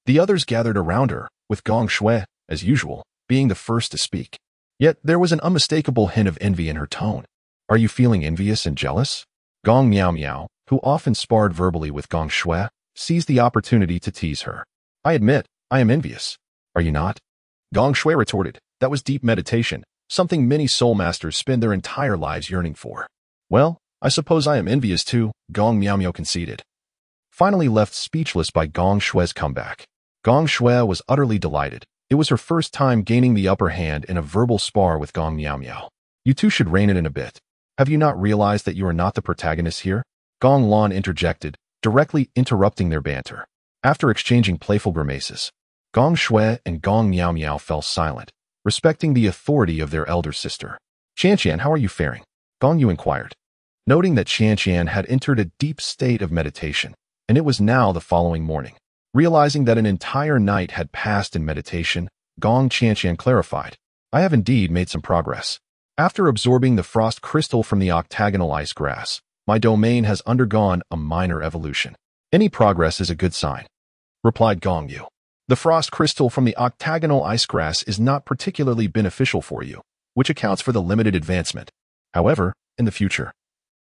the others gathered around her, with Gong Shui, as usual, being the first to speak. Yet there was an unmistakable hint of envy in her tone. "Are you feeling envious and jealous?" Gong Miao, who often sparred verbally with Gong Shui, seized the opportunity to tease her. "I admit, I am envious. Are you not?" Gong Shui retorted. That was deep meditation, something many soul masters spend their entire lives yearning for. "Well, I suppose I am envious too," Gong Miao conceded. Finally left speechless by Gong Shui's comeback, Gong Shui was utterly delighted. It was her first time gaining the upper hand in a verbal spar with Gong Miao. "You two should rein it in a bit. Have you not realized that you are not the protagonist here?" Gong Lan interjected, directly interrupting their banter. After exchanging playful grimaces, Gong Shui and Gong Miao fell silent, respecting the authority of their elder sister. "Qianqian, how are you faring?" Gong Yu inquired, noting that Qianqian had entered a deep state of meditation, and it was now the following morning. Realizing that an entire night had passed in meditation, Gong Qianqian clarified, "I have indeed made some progress. After absorbing the frost crystal from the octagonal ice grass, my domain has undergone a minor evolution. Any progress is a good sign," replied Gong Yu. "The frost crystal from the octagonal ice grass is not particularly beneficial for you, which accounts for the limited advancement. However, in the future,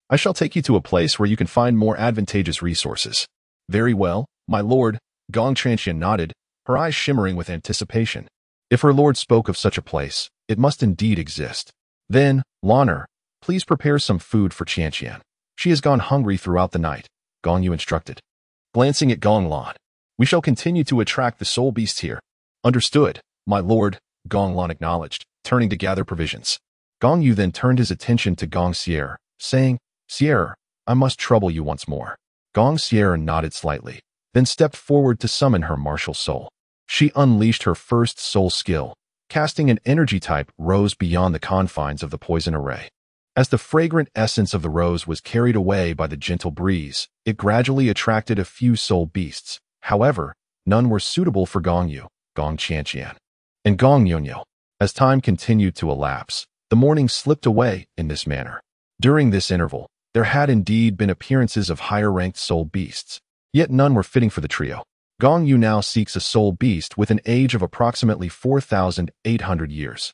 I shall take you to a place where you can find more advantageous resources." "Very well, my lord," Gong Qianqian nodded, her eyes shimmering with anticipation. If her lord spoke of such a place, it must indeed exist. "Then, Lanner, please prepare some food for Qianqian. She has gone hungry throughout the night," Gong Yu instructed. Glancing at Gong Lan, "We shall continue to attract the soul beasts here." "Understood, my lord," Gong Lan acknowledged, turning to gather provisions. Gong Yu then turned his attention to Gong Sierra, saying, "Sierra, I must trouble you once more." Gong Sierra nodded slightly, then stepped forward to summon her martial soul. She unleashed her first soul skill, casting an energy type rose beyond the confines of the poison array. As the fragrant essence of the rose was carried away by the gentle breeze, it gradually attracted a few soul beasts. However, none were suitable for Gong Yu, Gong Qianqian, and Gong Yunyo. As time continued to elapse, the morning slipped away in this manner. During this interval, there had indeed been appearances of higher-ranked soul beasts, yet none were fitting for the trio. Gong Yu now seeks a soul beast with an age of approximately 4,800 years.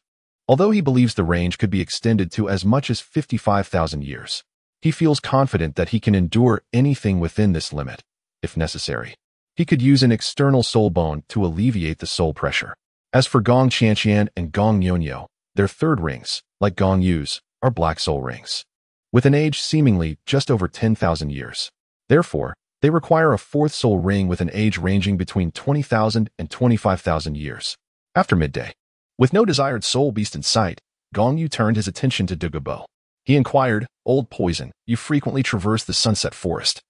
Although he believes the range could be extended to as much as 55,000 years, he feels confident that he can endure anything within this limit, if necessary. He could use an external soul bone to alleviate the soul pressure. As for Gong Qianqian and Gong Yunyo, their third rings, like Gong Yu's, are black soul rings, with an age seemingly just over 10,000 years. Therefore, they require a fourth soul ring with an age ranging between 20,000 and 25,000 years. After midday, with no desired soul beast in sight, Gong Yu turned his attention to Douluo. He inquired, "Old Poison, you frequently traverse the sunset forest.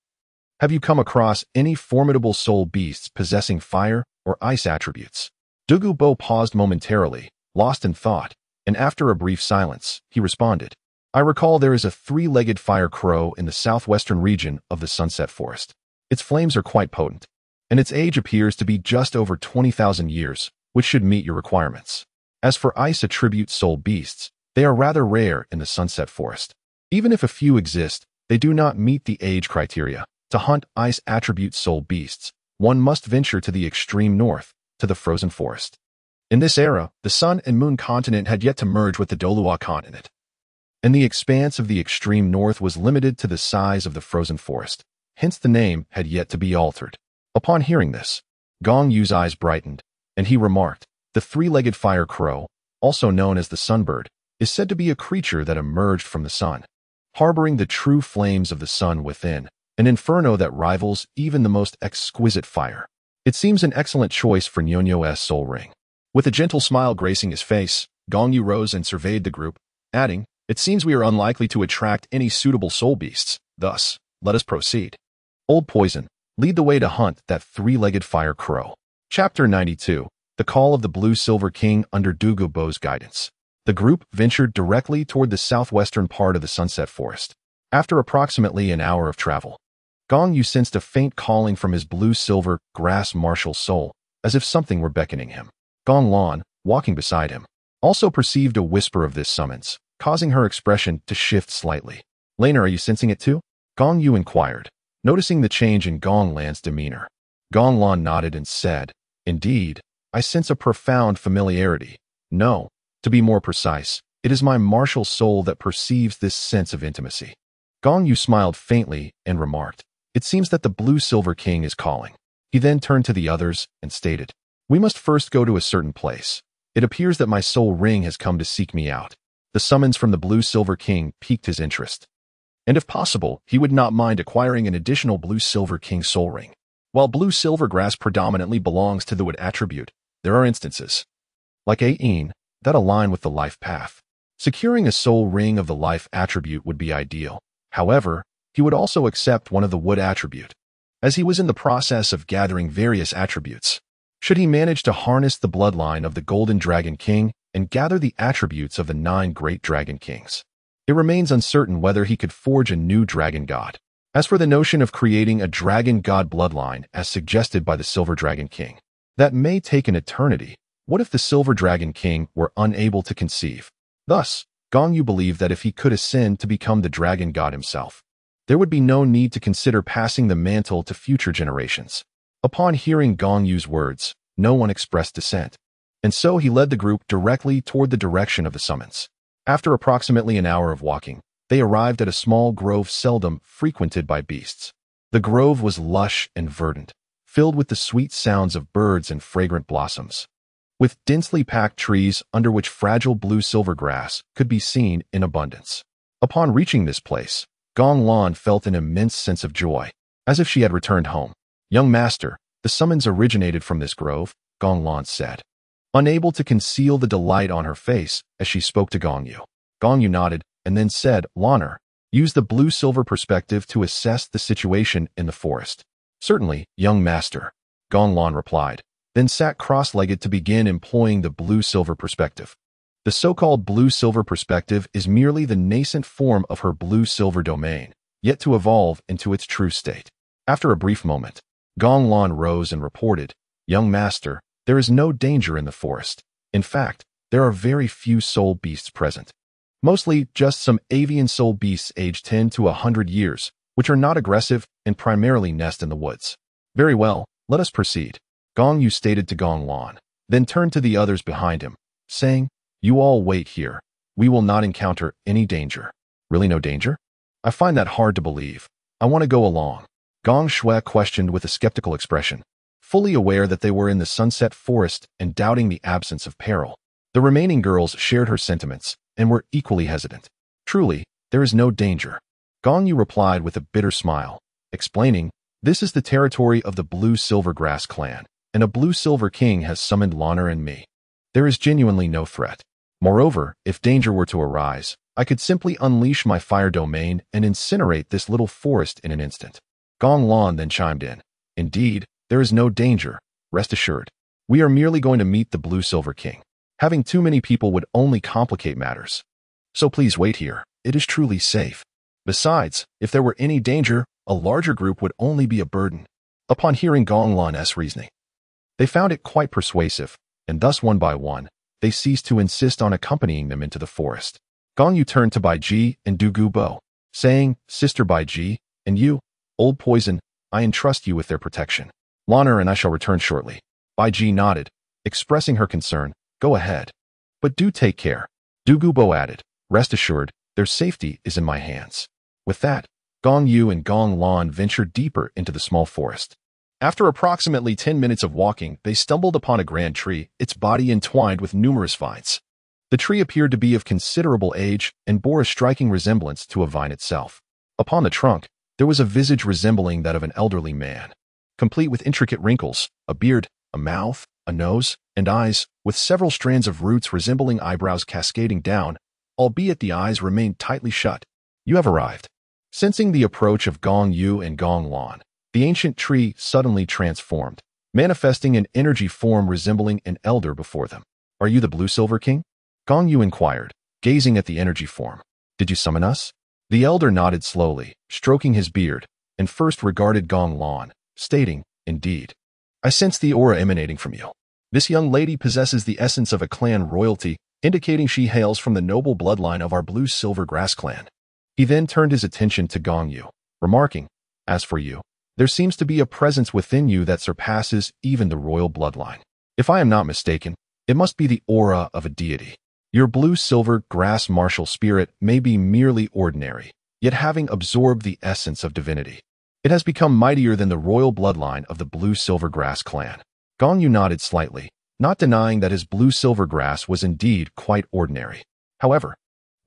Have you come across any formidable soul beasts possessing fire or ice attributes?" Douluo paused momentarily, lost in thought, and after a brief silence, he responded, "I recall there is a three-legged fire crow in the southwestern region of the sunset forest. Its flames are quite potent, and its age appears to be just over 20,000 years, which should meet your requirements. As for ice attribute soul beasts, they are rather rare in the sunset forest. Even if a few exist, they do not meet the age criteria. To hunt ice attribute soul beasts, one must venture to the extreme north, to the frozen forest." In this era, the Sun and Moon continent had yet to merge with the Douluo Continent, and the expanse of the extreme north was limited to the size of the frozen forest. Hence the name had yet to be altered. Upon hearing this, Gong Yu's eyes brightened, and he remarked, "The three-legged fire crow, also known as the sunbird, is said to be a creature that emerged from the sun, harboring the true flames of the sun within, an inferno that rivals even the most exquisite fire. It seems an excellent choice for Nyonyo's soul ring." With a gentle smile gracing his face, Gong Yu rose and surveyed the group, adding, "It seems we are unlikely to attract any suitable soul beasts. Thus, let us proceed. Old Poison, lead the way to hunt that three-legged fire crow." Chapter 92. The Call of the Blue-Silver King under Douluo's guidance. The group ventured directly toward the southwestern part of the sunset forest. After approximately an hour of travel, Gong Yu sensed a faint calling from his blue-silver grass martial soul, as if something were beckoning him. Gong Lan, walking beside him, also perceived a whisper of this summons, causing her expression to shift slightly. "Lena, are you sensing it too?" Gong Yu inquired, noticing the change in Gong Lan's demeanor. Gong Lan nodded and said, "Indeed, I sense a profound familiarity. No, to be more precise, it is my martial soul that perceives this sense of intimacy." Gong Yu smiled faintly and remarked, "It seems that the Blue-Silver King is calling." He then turned to the others and stated, "We must first go to a certain place. It appears that my soul ring has come to seek me out." The summons from the Blue-Silver King piqued his interest, and if possible, he would not mind acquiring an additional Blue-Silver King soul ring. While blue-silver grass predominantly belongs to the wood attribute, there are instances, like Ain, that align with the life path. Securing a soul ring of the life attribute would be ideal. However, he would also accept one of the wood attribute, as he was in the process of gathering various attributes. Should he manage to harness the bloodline of the Golden Dragon King and gather the attributes of the 9 Great Dragon Kings, it remains uncertain whether he could forge a new dragon god. As for the notion of creating a dragon god bloodline as suggested by the Silver Dragon King, that may take an eternity. What if the Silver Dragon King were unable to conceive? Thus, Gong Yu believed that if he could ascend to become the dragon god himself, there would be no need to consider passing the mantle to future generations. Upon hearing Gong Yu's words, no one expressed dissent, and so he led the group directly toward the direction of the summons. After approximately an hour of walking, they arrived at a small grove seldom frequented by beasts. The grove was lush and verdant, filled with the sweet sounds of birds and fragrant blossoms, with densely packed trees under which fragile blue-silver grass could be seen in abundance. Upon reaching this place, Gong Lan felt an immense sense of joy, as if she had returned home. "Young master, the summons originated from this grove," Gong Lan said, unable to conceal the delight on her face as she spoke to Gong Yu. Gong Yu nodded and then said, "Lanner, use the blue-silver perspective to assess the situation in the forest." "Certainly, young master," Gong Lan replied, then sat cross-legged to begin employing the blue-silver perspective. The so-called blue-silver perspective is merely the nascent form of her blue-silver domain, yet to evolve into its true state. After a brief moment, Gong Lan rose and reported, "Young master, there is no danger in the forest. In fact, there are very few soul beasts present. Mostly just some avian soul beasts aged 10 to 100 years, which are not aggressive and primarily nest in the woods." "Very well, let us proceed," Gong Yu stated to Gong Lan, then turned to the others behind him, saying, "You all wait here. We will not encounter any danger." "Really no danger? I find that hard to believe. I want to go along," Gong Shui questioned with a skeptical expression, fully aware that they were in the sunset forest and doubting the absence of peril. The remaining girls shared her sentiments and were equally hesitant. Truly, there is no danger. Gong Yu replied with a bitter smile, explaining, this is the territory of the Blue Silver Grass clan, and a Blue Silver King has summoned Lana and me. There is genuinely no threat. Moreover, if danger were to arise, I could simply unleash my fire domain and incinerate this little forest in an instant. Gong Lan then chimed in. Indeed, there is no danger. Rest assured. We are merely going to meet the Blue Silver King. Having too many people would only complicate matters. So please wait here. It is truly safe. Besides, if there were any danger, a larger group would only be a burden. Upon hearing Gong Lan's reasoning, they found it quite persuasive, and thus one by one, they ceased to insist on accompanying them into the forest. Gong Yu turned to Bai Ji and Du Gu Bo, saying, Sister Bai Ji, and you, Old Poison, I entrust you with their protection. Lana and I shall return shortly. Bai Ji nodded, expressing her concern. Go ahead. But do take care. Du Gu Bo added, rest assured, their safety is in my hands. With that, Gong Yu and Gong Lan ventured deeper into the small forest. After approximately 10 minutes of walking, they stumbled upon a grand tree, its body entwined with numerous vines. The tree appeared to be of considerable age and bore a striking resemblance to a vine itself. Upon the trunk, there was a visage resembling that of an elderly man, complete with intricate wrinkles, a beard, a mouth, a nose, and eyes, with several strands of roots resembling eyebrows cascading down, albeit the eyes remained tightly shut. You have arrived. Sensing the approach of Gong Yu and Gong Lan, the ancient tree suddenly transformed, manifesting an energy form resembling an elder before them. Are you the Blue Silver King? Gong Yu inquired, gazing at the energy form. Did you summon us? The elder nodded slowly, stroking his beard, and first regarded Gong Lan, stating, indeed. I sense the aura emanating from you. This young lady possesses the essence of a clan royalty, indicating she hails from the noble bloodline of our Blue Silver Grass clan. He then turned his attention to Gong Yu, remarking, as for you, there seems to be a presence within you that surpasses even the royal bloodline. If I am not mistaken, it must be the aura of a deity. Your Blue Silver Grass martial spirit may be merely ordinary, yet having absorbed the essence of divinity, it has become mightier than the royal bloodline of the Blue Silver Grass clan. Gong Yu nodded slightly, not denying that his Blue Silver Grass was indeed quite ordinary. However,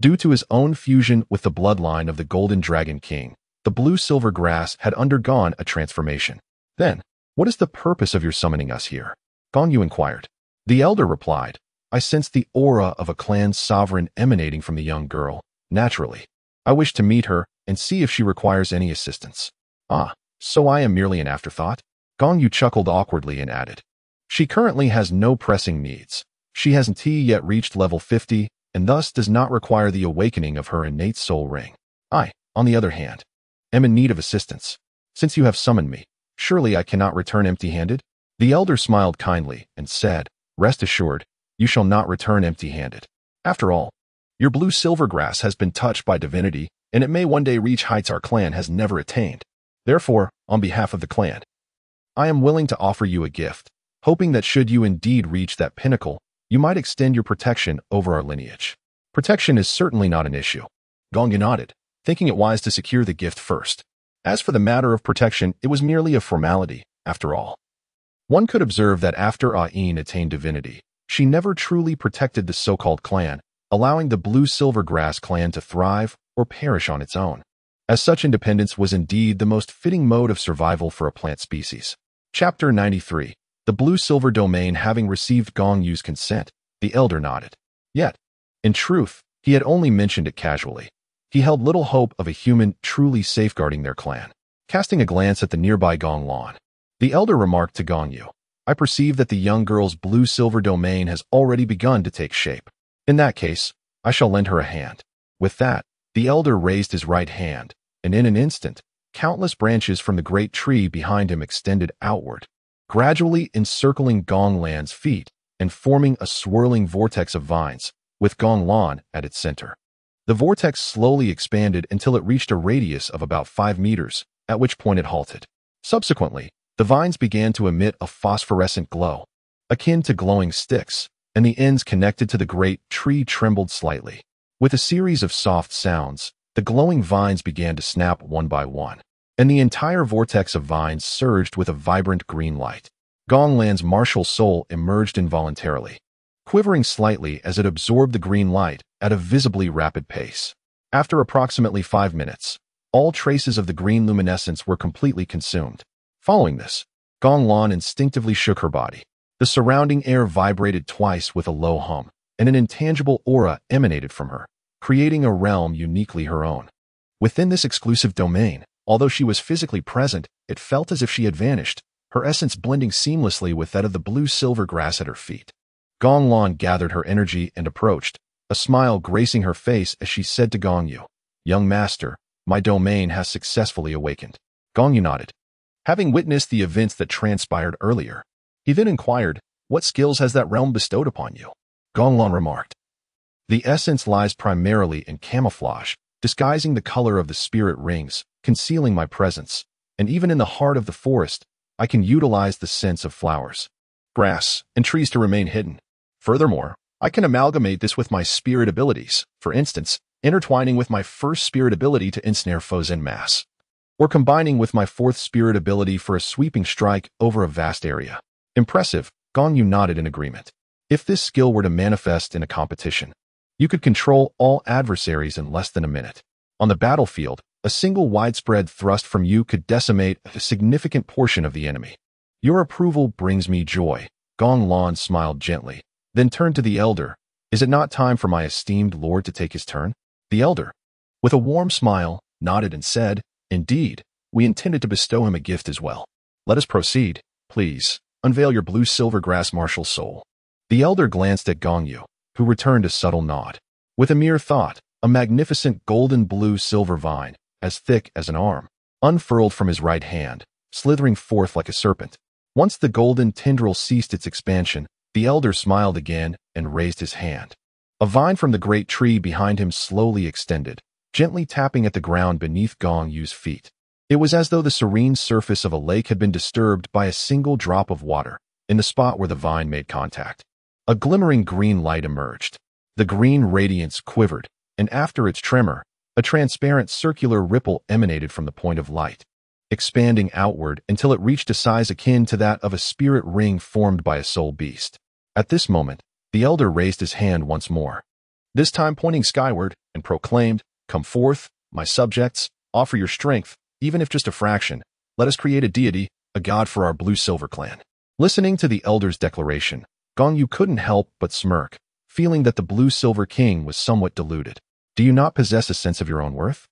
due to his own fusion with the bloodline of the Golden Dragon King, the Blue Silver Grass had undergone a transformation. Then, what is the purpose of your summoning us here? Gong Yu inquired. The elder replied, I sense the aura of a clan sovereign emanating from the young girl. Naturally, I wish to meet her and see if she requires any assistance. Ah, so I am merely an afterthought? Gong Yu chuckled awkwardly and added, she currently has no pressing needs. She hasn't yet reached level 50, and thus does not require the awakening of her innate soul ring. I, on the other hand, am in need of assistance. Since you have summoned me, surely I cannot return empty-handed? The elder smiled kindly and said, rest assured, you shall not return empty-handed. After all, your Blue Silver Grass has been touched by divinity, and it may one day reach heights our clan has never attained. Therefore, on behalf of the clan, I am willing to offer you a gift, hoping that should you indeed reach that pinnacle, you might extend your protection over our lineage. Protection is certainly not an issue. Gong Yu nodded, thinking it wise to secure the gift first. As for the matter of protection, it was merely a formality, after all. One could observe that after Ain attained divinity, she never truly protected the so-called clan, allowing the Blue Silver Grass clan to thrive or perish on its own. As such, independence was indeed the most fitting mode of survival for a plant species. Chapter 93. The Blue Silver Domain. Having received Gong Yu's consent, the elder nodded. Yet, in truth, he had only mentioned it casually. He held little hope of a human truly safeguarding their clan. Casting a glance at the nearby Gong Lan, the elder remarked to Gong Yu, I perceive that the young girl's Blue Silver Domain has already begun to take shape. In that case, I shall lend her a hand. With that, the elder raised his right hand, and in an instant, countless branches from the great tree behind him extended outward, gradually encircling Gong Lan's feet and forming a swirling vortex of vines, with Gong Lan at its center. The vortex slowly expanded until it reached a radius of about 5 meters, at which point it halted. Subsequently, the vines began to emit a phosphorescent glow, akin to glowing sticks, and the ends connected to the great tree trembled slightly. With a series of soft sounds, the glowing vines began to snap one by one, and the entire vortex of vines surged with a vibrant green light. Gong Lan's martial soul emerged involuntarily, quivering slightly as it absorbed the green light at a visibly rapid pace. After approximately 5 minutes, all traces of the green luminescence were completely consumed. Following this, Gong Lan instinctively shook her body. The surrounding air vibrated twice with a low hum, and an intangible aura emanated from her, creating a realm uniquely her own. Within this exclusive domain, although she was physically present, it felt as if she had vanished, her essence blending seamlessly with that of the blue-silver grass at her feet. Gong Lan gathered her energy and approached, a smile gracing her face as she said to Gong Yu, "Young master, my domain has successfully awakened." Gong Yu nodded, having witnessed the events that transpired earlier. He then inquired, "What skills has that realm bestowed upon you?" Gong Lan remarked, "The essence lies primarily in camouflage, disguising the color of the spirit rings, concealing my presence, and even in the heart of the forest, I can utilize the scents of flowers, grass, and trees to remain hidden. Furthermore, I can amalgamate this with my spirit abilities, for instance, intertwining with my first spirit ability to ensnare foes en masse, or combining with my fourth spirit ability for a sweeping strike over a vast area." Impressive, Gong Yu nodded in agreement. If this skill were to manifest in a competition, you could control all adversaries in less than a minute. On the battlefield, a single widespread thrust from you could decimate a significant portion of the enemy. Your approval brings me joy. Gong Lan smiled gently, then turned to the elder. "Is it not time for my esteemed lord to take his turn?" The elder, with a warm smile, nodded and said, "Indeed, we intended to bestow him a gift as well. Let us proceed, please. Unveil your blue-silver grass martial soul." The elder glanced at Gong Yu, who returned a subtle nod. With a mere thought, a magnificent golden blue-silver vine, as thick as an arm, unfurled from his right hand, slithering forth like a serpent. Once the golden tendril ceased its expansion, the elder smiled again and raised his hand. A vine from the great tree behind him slowly extended, gently tapping at the ground beneath Gong Yu's feet. It was as though the serene surface of a lake had been disturbed by a single drop of water in the spot where the vine made contact. A glimmering green light emerged. The green radiance quivered, and after its tremor, a transparent circular ripple emanated from the point of light, expanding outward until it reached a size akin to that of a spirit ring formed by a soul beast. At this moment, the elder raised his hand once more, this time pointing skyward, and proclaimed, "Come forth, my subjects, offer your strength, even if just a fraction. Let us create a deity, a god for our blue-silver clan." Listening to the elder's declaration, Gong Yu couldn't help but smirk, feeling that the blue-silver king was somewhat deluded. "Do you not possess a sense of your own worth?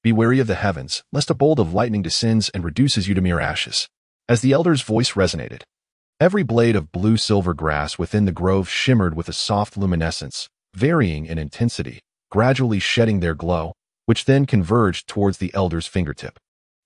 Be wary of the heavens, lest a bolt of lightning descends and reduces you to mere ashes." As the elder's voice resonated, every blade of blue-silver grass within the grove shimmered with a soft luminescence, varying in intensity, gradually shedding their glow, which then converged towards the elder's fingertip.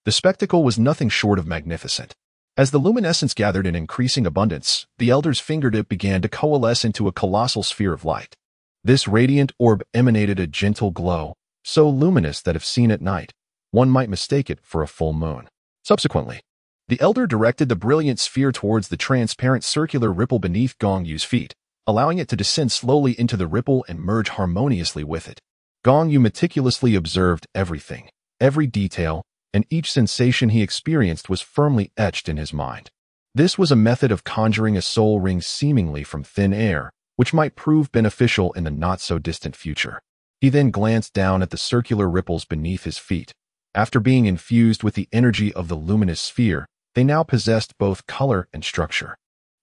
The spectacle was nothing short of magnificent. As the luminescence gathered in increasing abundance, the elder's fingertip began to coalesce into a colossal sphere of light. This radiant orb emanated a gentle glow, so luminous that if seen at night, one might mistake it for a full moon. Subsequently, the elder directed the brilliant sphere towards the transparent circular ripple beneath Gong Yu's feet, allowing it to descend slowly into the ripple and merge harmoniously with it. Gong Yu meticulously observed everything, every detail, and each sensation he experienced was firmly etched in his mind. This was a method of conjuring a soul ring seemingly from thin air, which might prove beneficial in the not-so-distant future. He then glanced down at the circular ripples beneath his feet. After being infused with the energy of the luminous sphere, they now possessed both color and structure,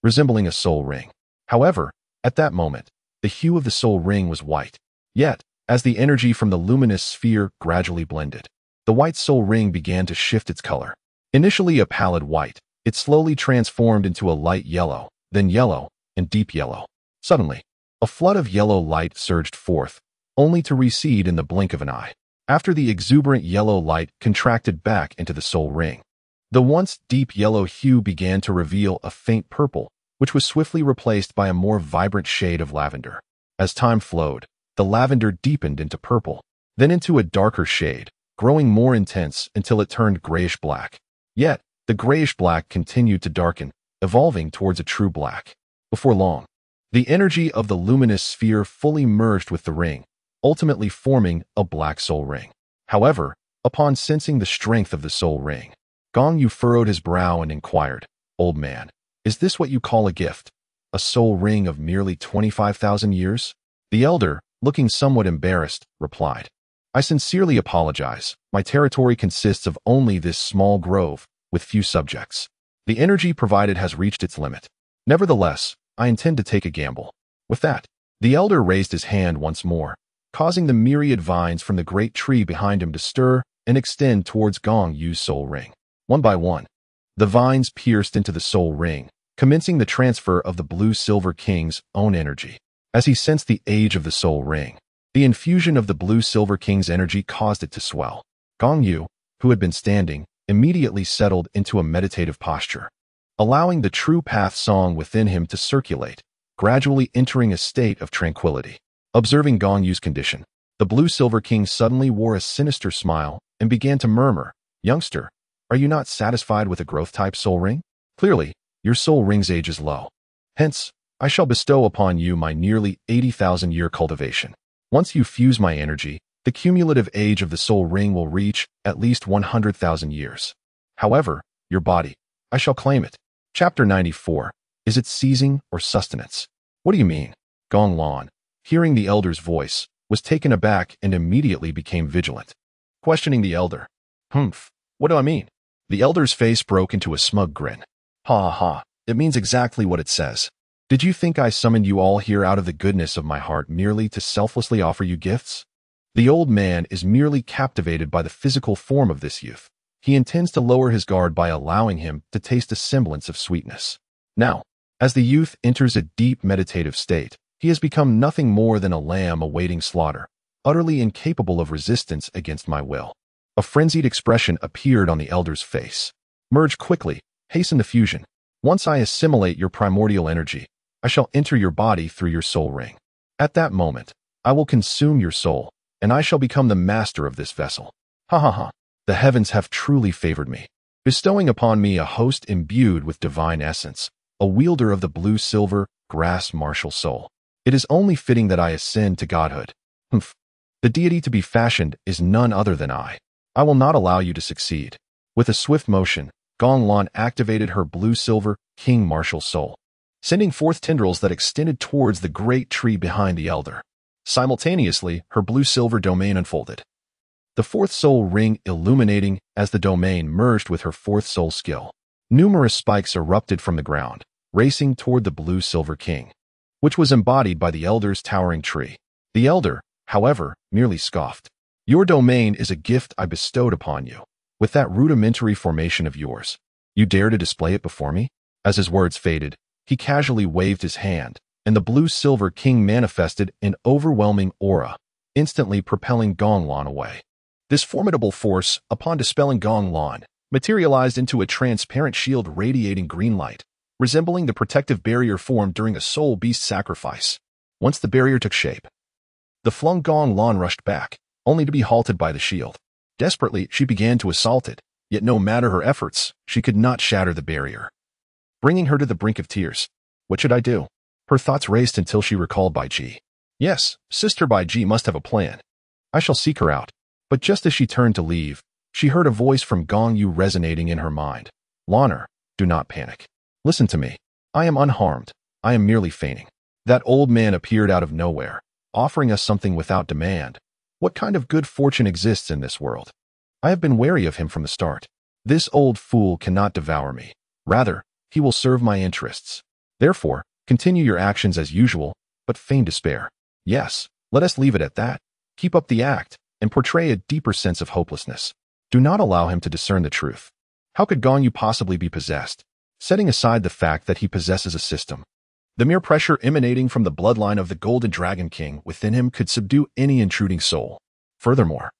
resembling a soul ring. However, at that moment, the hue of the soul ring was white. Yet, as the energy from the luminous sphere gradually blended, the white soul ring began to shift its color. Initially a pallid white, it slowly transformed into a light yellow, then yellow, and deep yellow. Suddenly, a flood of yellow light surged forth, only to recede in the blink of an eye, after the exuberant yellow light contracted back into the soul ring. The once deep yellow hue began to reveal a faint purple, which was swiftly replaced by a more vibrant shade of lavender. As time flowed, the lavender deepened into purple, then into a darker shade, growing more intense until it turned grayish-black. Yet, the grayish-black continued to darken, evolving towards a true black. Before long, the energy of the luminous sphere fully merged with the ring, ultimately forming a black soul ring. However, upon sensing the strength of the soul ring, Gong Yu furrowed his brow and inquired, "Old man, is this what you call a gift? A soul ring of merely 25,000 years?" The elder, looking somewhat embarrassed, replied, I sincerely apologize. My territory consists of only this small grove, with few subjects. The energy provided has reached its limit. Nevertheless, I intend to take a gamble. With that, the elder raised his hand once more, causing the myriad vines from the great tree behind him to stir and extend towards Gong Yu's soul ring. One by one, the vines pierced into the soul ring, commencing the transfer of the Blue-Silver King's own energy. As he sensed the age of the soul ring, the infusion of the Blue-Silver King's energy caused it to swell. Gong Yu, who had been standing, immediately settled into a meditative posture, allowing the true path song within him to circulate, gradually entering a state of tranquility. Observing Gong Yu's condition, the Blue-Silver King suddenly wore a sinister smile and began to murmur, "Youngster, are you not satisfied with a growth-type soul ring? Clearly, your soul ring's age is low. Hence, I shall bestow upon you my nearly 80,000-year cultivation. Once you fuse my energy, the cumulative age of the soul ring will reach at least 100,000 years. However, your body, I shall claim it." Chapter 94. Is it seizing or sustenance? What do you mean? Gong Lan, hearing the elder's voice, was taken aback and immediately became vigilant. Questioning the elder. What do I mean? The elder's face broke into a smug grin. Ha ha, it means exactly what it says. Did you think I summoned you all here out of the goodness of my heart merely to selflessly offer you gifts? The old man is merely captivated by the physical form of this youth. He intends to lower his guard by allowing him to taste a semblance of sweetness. Now, as the youth enters a deep meditative state, he has become nothing more than a lamb awaiting slaughter, utterly incapable of resistance against my will. A frenzied expression appeared on the elder's face. Merge quickly, hasten the fusion. Once I assimilate your primordial energy, I shall enter your body through your soul ring. At that moment, I will consume your soul, and I shall become the master of this vessel. Ha ha ha. The heavens have truly favored me, bestowing upon me a host imbued with divine essence, a wielder of the blue-silver, grass martial soul. It is only fitting that I ascend to godhood. The deity to be fashioned is none other than I. I will not allow you to succeed. With a swift motion, Gong Lan activated her blue-silver, king martial soul, sending forth tendrils that extended towards the great tree behind the elder. Simultaneously, her blue-silver domain unfolded, the fourth soul ring illuminating as the domain merged with her fourth soul skill. Numerous spikes erupted from the ground, racing toward the blue-silver king, which was embodied by the elder's towering tree. The elder, however, merely scoffed. Your domain is a gift I bestowed upon you. With that rudimentary formation of yours, you dare to display it before me? As his words faded, he casually waved his hand, and the blue-silver king manifested an overwhelming aura, instantly propelling Gong Lan away. This formidable force, upon dispelling Gong Lan, materialized into a transparent shield radiating green light, resembling the protective barrier formed during a soul beast sacrifice. Once the barrier took shape, the flung Gong Lan rushed back, only to be halted by the shield. Desperately, she began to assault it, yet no matter her efforts, she could not shatter the barrier, bringing her to the brink of tears. What should I do? Her thoughts raced until she recalled Bai Ji. Yes, Sister Bai Ji must have a plan. I shall seek her out. But just as she turned to leave, she heard a voice from Gong Yu resonating in her mind. Lanner, do not panic. Listen to me. I am unharmed. I am merely feigning. That old man appeared out of nowhere, offering us something without demand. What kind of good fortune exists in this world? I have been wary of him from the start. This old fool cannot devour me. Rather, he will serve my interests. Therefore, continue your actions as usual, but feign despair. Yes, let us leave it at that. Keep up the act, and portray a deeper sense of hopelessness. Do not allow him to discern the truth. How could Gong Yu possibly be possessed? Setting aside the fact that he possesses a system, the mere pressure emanating from the bloodline of the Golden Dragon King within him could subdue any intruding soul. Furthermore,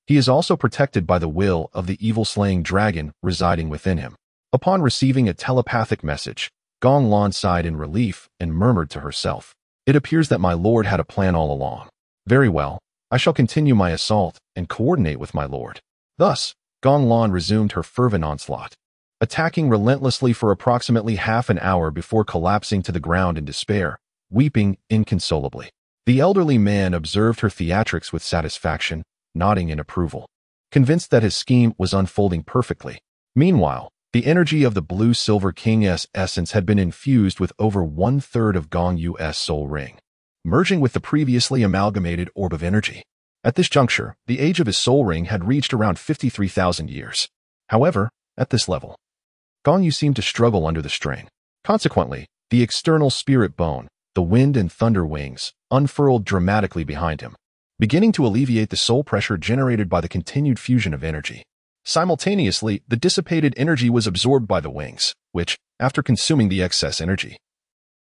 he is also protected by the will of the evil-slaying dragon residing within him. Upon receiving a telepathic message, Gong Lan sighed in relief and murmured to herself, "It appears that my lord had a plan all along. Very well, I shall continue my assault and coordinate with my lord." Thus, Gong Lan resumed her fervent onslaught, attacking relentlessly for approximately half an hour before collapsing to the ground in despair, weeping inconsolably. The elderly man observed her theatrics with satisfaction, nodding in approval, convinced that his scheme was unfolding perfectly. Meanwhile, the energy of the Blue-Silver King's essence had been infused with over 1/3 of Gong Yu's soul ring, merging with the previously amalgamated orb of energy. At this juncture, the age of his soul ring had reached around 53,000 years. However, at this level, Gong Yu seemed to struggle under the strain. Consequently, the external spirit bone, the wind and thunder wings, unfurled dramatically behind him, beginning to alleviate the soul pressure generated by the continued fusion of energy. Simultaneously, the dissipated energy was absorbed by the wings, which, after consuming the excess energy,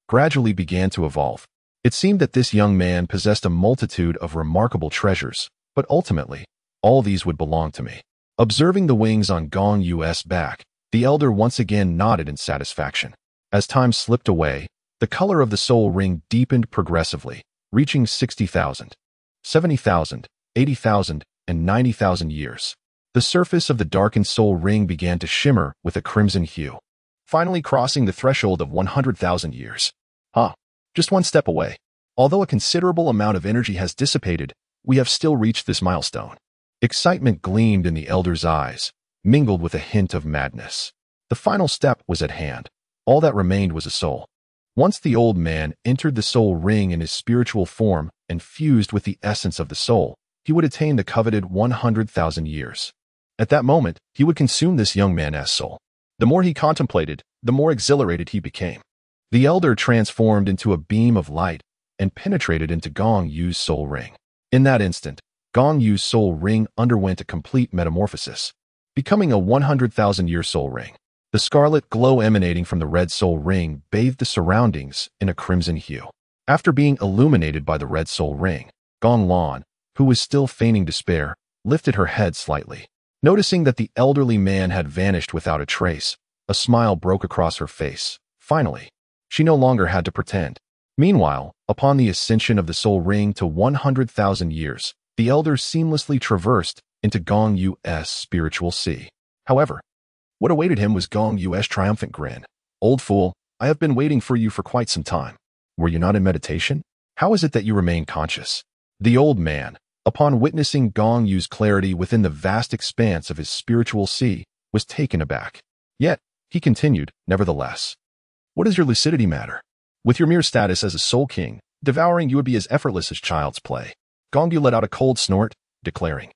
gradually began to evolve. It seemed that this young man possessed a multitude of remarkable treasures, but ultimately, all these would belong to me. Observing the wings on Gong Yu's back, the elder once again nodded in satisfaction. As time slipped away, the color of the soul ring deepened progressively, reaching 60,000, 70,000, 80,000, and 90,000 years. The surface of the darkened soul ring began to shimmer with a crimson hue, finally crossing the threshold of 100,000 years. Just one step away. Although a considerable amount of energy has dissipated, we have still reached this milestone. Excitement gleamed in the elder's eyes, mingled with a hint of madness. The final step was at hand. All that remained was a soul. Once the old man entered the soul ring in his spiritual form and fused with the essence of the soul, he would attain the coveted 100,000 years. At that moment, he would consume this young man's soul. The more he contemplated, the more exhilarated he became. The elder transformed into a beam of light and penetrated into Gong Yu's soul ring. In that instant, Gong Yu's soul ring underwent a complete metamorphosis, becoming a 100,000-year soul ring. The scarlet glow emanating from the red soul ring bathed the surroundings in a crimson hue. After being illuminated by the red soul ring, Gong Lan, who was still feigning despair, lifted her head slightly. Noticing that the elderly man had vanished without a trace, a smile broke across her face. Finally, she no longer had to pretend. Meanwhile, upon the ascension of the soul ring to 100,000 years, the elder seamlessly traversed into Gong Yu's spiritual sea. However, what awaited him was Gong Yu's triumphant grin. "Old fool, I have been waiting for you for quite some time. Were you not in meditation? How is it that you remain conscious?" The old man, upon witnessing Gong Yu's clarity within the vast expanse of his spiritual sea, was taken aback. Yet, he continued, "Nevertheless, what does your lucidity matter? With your mere status as a soul king, devouring you would be as effortless as child's play." Gong Yu let out a cold snort, declaring,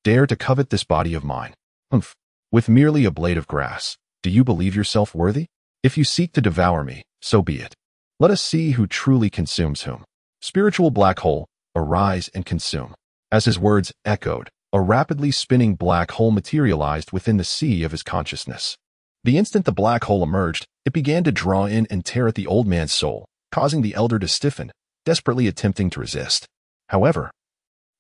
"Dare to covet this body of mine? Humph. With merely a blade of grass, do you believe yourself worthy? If you seek to devour me, so be it. Let us see who truly consumes whom. Spiritual black hole, arise and consume." As his words echoed, a rapidly spinning black hole materialized within the sea of his consciousness. The instant the black hole emerged, it began to draw in and tear at the old man's soul, causing the elder to stiffen, desperately attempting to resist. However,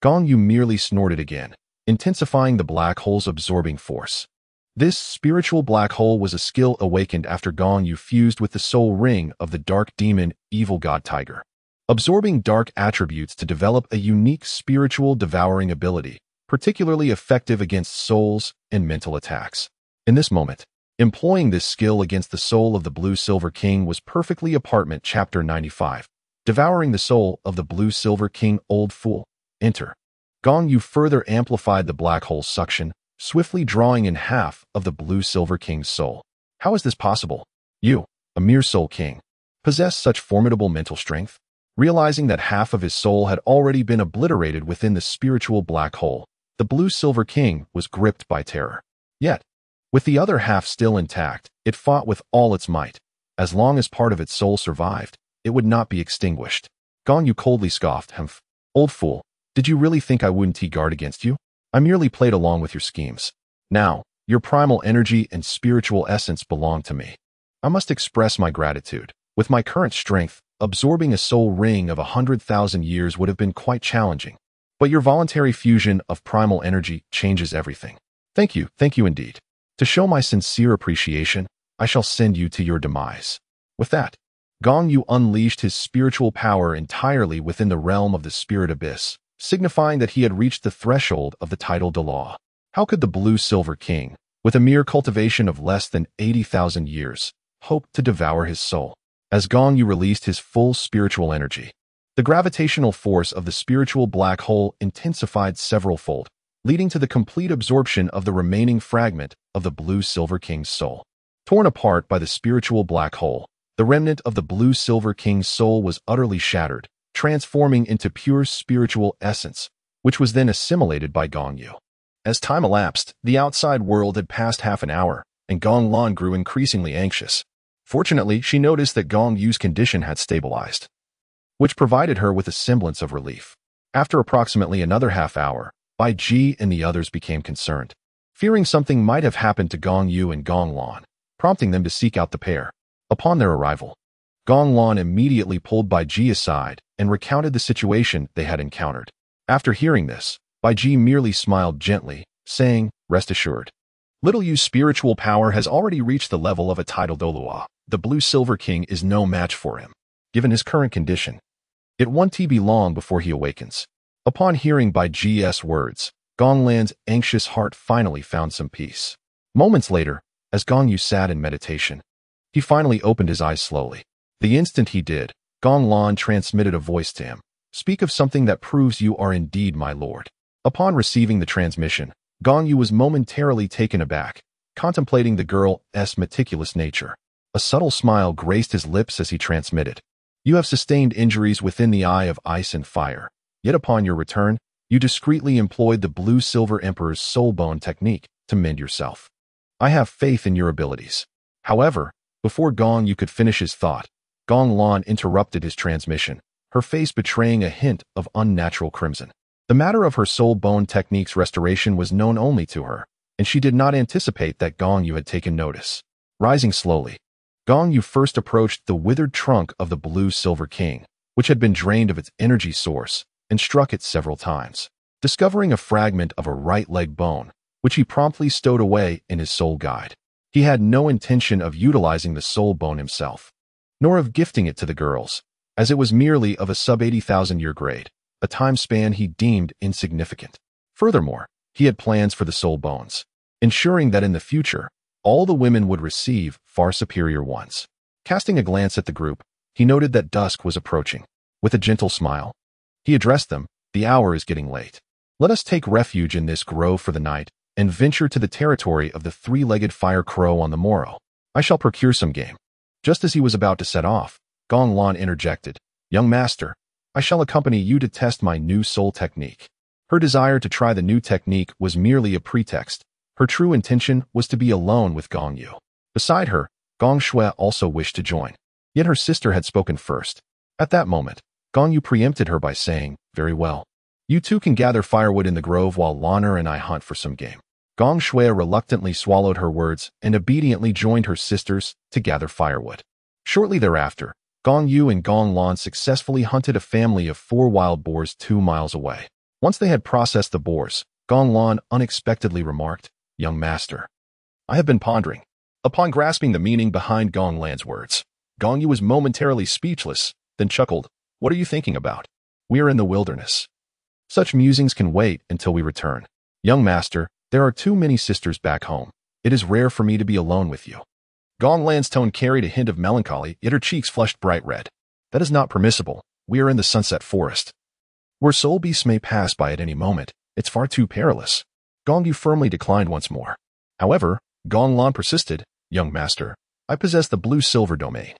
Gong Yu merely snorted again, intensifying the black hole's absorbing force. This spiritual black hole was a skill awakened after Gong Yu fused with the soul ring of the dark demon, evil god Tiger, absorbing dark attributes to develop a unique spiritual devouring ability, particularly effective against souls and mental attacks. In this moment, employing this skill against the soul of the Blue Silver King was perfectly apartment chapter 95. Devouring the soul of the Blue Silver King. Old fool, enter. Gong Yu further amplified the black hole's suction, swiftly drawing in half of the Blue Silver King's soul. How is this possible? You, a mere soul king, possess such formidable mental strength? Realizing that half of his soul had already been obliterated within the spiritual black hole, the Blue Silver King was gripped by terror. Yet, with the other half still intact, it fought with all its might. As long as part of its soul survived, it would not be extinguished. Gong Yu coldly scoffed, "Humph. Old fool, did you really think I wouldn't guard against you? I merely played along with your schemes. Now, your primal energy and spiritual essence belong to me. I must express my gratitude. With my current strength, absorbing a soul ring of 100,000 years would have been quite challenging. But your voluntary fusion of primal energy changes everything. Thank you indeed. To show my sincere appreciation, I shall send you to your demise." With that, Gong Yu unleashed his spiritual power entirely within the realm of the spirit abyss, signifying that he had reached the threshold of the title Douluo. How could the Blue Silver King, with a mere cultivation of less than 80,000 years, hope to devour his soul? As Gong Yu released his full spiritual energy, the gravitational force of the spiritual black hole intensified several-fold, leading to the complete absorption of the remaining fragment of the Blue Silver King's soul. Torn apart by the spiritual black hole, the remnant of the Blue Silver King's soul was utterly shattered, transforming into pure spiritual essence, which was then assimilated by Gong Yu. As time elapsed, the outside world had passed half an hour, and Gong Lan grew increasingly anxious. Fortunately, she noticed that Gong Yu's condition had stabilized, which provided her with a semblance of relief. After approximately another half hour, Bai Ji and the others became concerned, fearing something might have happened to Gong Yu and Gong Lan, prompting them to seek out the pair. Upon their arrival, Gong Lan immediately pulled Bai Ji aside and recounted the situation they had encountered. After hearing this, Bai Ji merely smiled gently, saying, "Rest assured. Little Yu's spiritual power has already reached the level of a tidal Douluo. The Blue-Silver King is no match for him. Given his current condition, it won't be long before he awakens." Upon hearing Bai Ji's words, Gong Lan's anxious heart finally found some peace. Moments later, as Gong Yu sat in meditation, he finally opened his eyes slowly. The instant he did, Gong Lan transmitted a voice to him. "Speak of something that proves you are indeed my lord." Upon receiving the transmission, Gong Yu was momentarily taken aback, contemplating the girl's meticulous nature. A subtle smile graced his lips as he transmitted, "You have sustained injuries within the eye of ice and fire. Yet upon your return, you discreetly employed the Blue-Silver Emperor's soul bone technique to mend yourself. I have faith in your abilities." However, before Gong Yu could finish his thought, Gong Lan interrupted his transmission, her face betraying a hint of unnatural crimson. The matter of her soul bone technique's restoration was known only to her, and she did not anticipate that Gong Yu had taken notice. Rising slowly, Gong Yu first approached the withered trunk of the Blue-Silver King, which had been drained of its energy source, and struck it several times, discovering a fragment of a right leg bone, which he promptly stowed away in his soul guide. He had no intention of utilizing the soul bone himself, nor of gifting it to the girls, as it was merely of a sub-80,000-year grade, a time span he deemed insignificant. Furthermore, he had plans for the soul bones, ensuring that in the future, all the women would receive far superior ones. Casting a glance at the group, he noted that dusk was approaching. With a gentle smile, he addressed them, "The hour is getting late. Let us take refuge in this grove for the night and venture to the territory of the three-legged fire crow on the morrow. I shall procure some game." Just as he was about to set off, Gong Lan interjected, "Young master, I shall accompany you to test my new soul technique." Her desire to try the new technique was merely a pretext. Her true intention was to be alone with Gong Yu. Beside her, Gong Shui also wished to join. Yet her sister had spoken first. At that moment, Gong Yu preempted her by saying, "Very well. You two can gather firewood in the grove while Lanner and I hunt for some game." Gong Shui reluctantly swallowed her words and obediently joined her sisters to gather firewood. Shortly thereafter, Gong Yu and Gong Lan successfully hunted a family of 4 wild boars 2 miles away. Once they had processed the boars, Gong Lan unexpectedly remarked, "Young master, I have been pondering." Upon grasping the meaning behind Gong Lan's words, Gong Yu was momentarily speechless, then chuckled, "What are you thinking about? We are in the wilderness. Such musings can wait until we return. Young master, there are too many sisters back home. It is rare for me to be alone with you." Gong Lan's tone carried a hint of melancholy, yet her cheeks flushed bright red. "That is not permissible. We are in the sunset forest, where soul beasts may pass by at any moment. It's far too perilous." Gong Yu firmly declined once more. However, Gong Lan persisted, "Young master, I possess the blue-silver domain.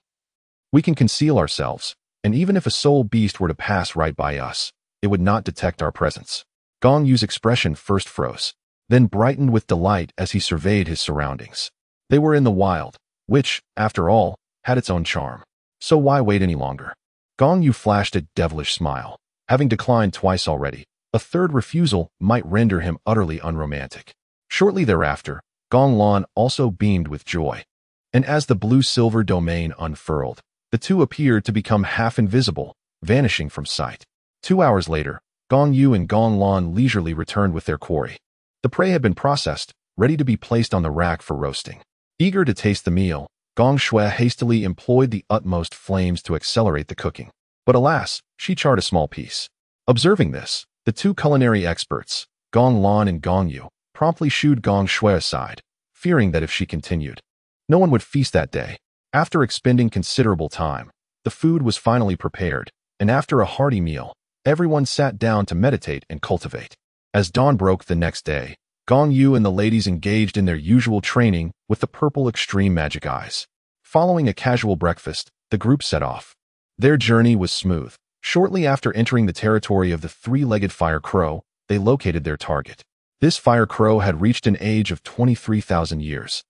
We can conceal ourselves, and even if a soul beast were to pass right by us, it would not detect our presence." Gong Yu's expression first froze, then brightened with delight as he surveyed his surroundings. They were in the wild, which, after all, had its own charm. So why wait any longer? Gong Yu flashed a devilish smile. Having declined twice already, a third refusal might render him utterly unromantic. Shortly thereafter, Gong Lan also beamed with joy, and as the blue-silver domain unfurled, the two appeared to become half invisible, vanishing from sight. 2 hours later, Gong Yu and Gong Lan leisurely returned with their quarry. The prey had been processed, ready to be placed on the rack for roasting. Eager to taste the meal, Gong Shui hastily employed the utmost flames to accelerate the cooking. But alas, she charred a small piece. Observing this, the two culinary experts, Gong Lan and Gong Yu, promptly shooed Gong Shui aside, fearing that if she continued, no one would feast that day. After expending considerable time, the food was finally prepared, and after a hearty meal, everyone sat down to meditate and cultivate. As dawn broke the next day, Gong Yu and the ladies engaged in their usual training with the purple extreme magic eyes. Following a casual breakfast, the group set off. Their journey was smooth. Shortly after entering the territory of the three-legged fire crow, they located their target. This fire crow had reached an age of 23,000 years,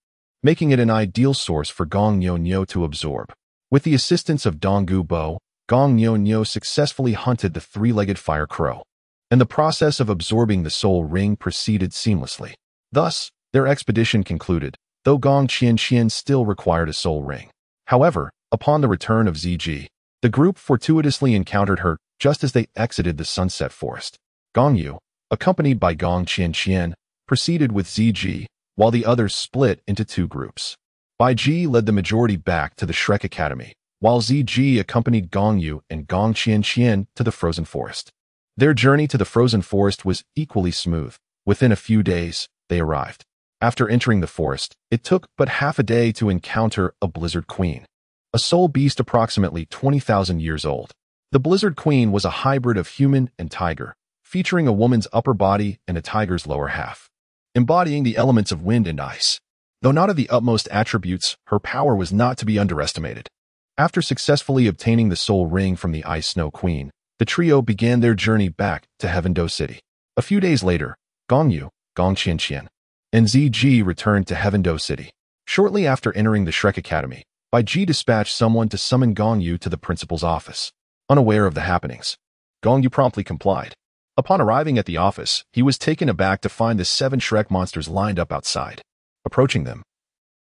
making it an ideal source for Gong Yu to absorb. With the assistance of Donggu Bo, Gong Yu successfully hunted the three-legged fire crow, and the process of absorbing the soul ring proceeded seamlessly. Thus, their expedition concluded, though Gong Qian still required a soul ring. However, upon the return of Ziji, the group fortuitously encountered her just as they exited the sunset forest. Gong Yu, accompanied by Gong Qian, proceeded with Ziji, while the others split into two groups. Bai Ji led the majority back to the Shrek Academy, while Ziji accompanied Gong Yu and Gong Qian to the frozen forest. Their journey to the frozen forest was equally smooth. Within a few days, they arrived. After entering the forest, it took but half a day to encounter a Blizzard Queen, a soul beast approximately 20,000 years old. The Blizzard Queen was a hybrid of human and tiger, featuring a woman's upper body and a tiger's lower half, embodying the elements of wind and ice. Though not of the utmost attributes, her power was not to be underestimated. After successfully obtaining the soul ring from the Ice Snow Queen, the trio began their journey back to Heaven-Do City. A few days later, Gong Yu, Gong Qian, and Ziji returned to Heaven-Do City. Shortly after entering the Shrek Academy, Bai Ji dispatched someone to summon Gong Yu to the principal's office. Unaware of the happenings, Gong Yu promptly complied. Upon arriving at the office, he was taken aback to find the 7 Shrek monsters lined up outside. Approaching them,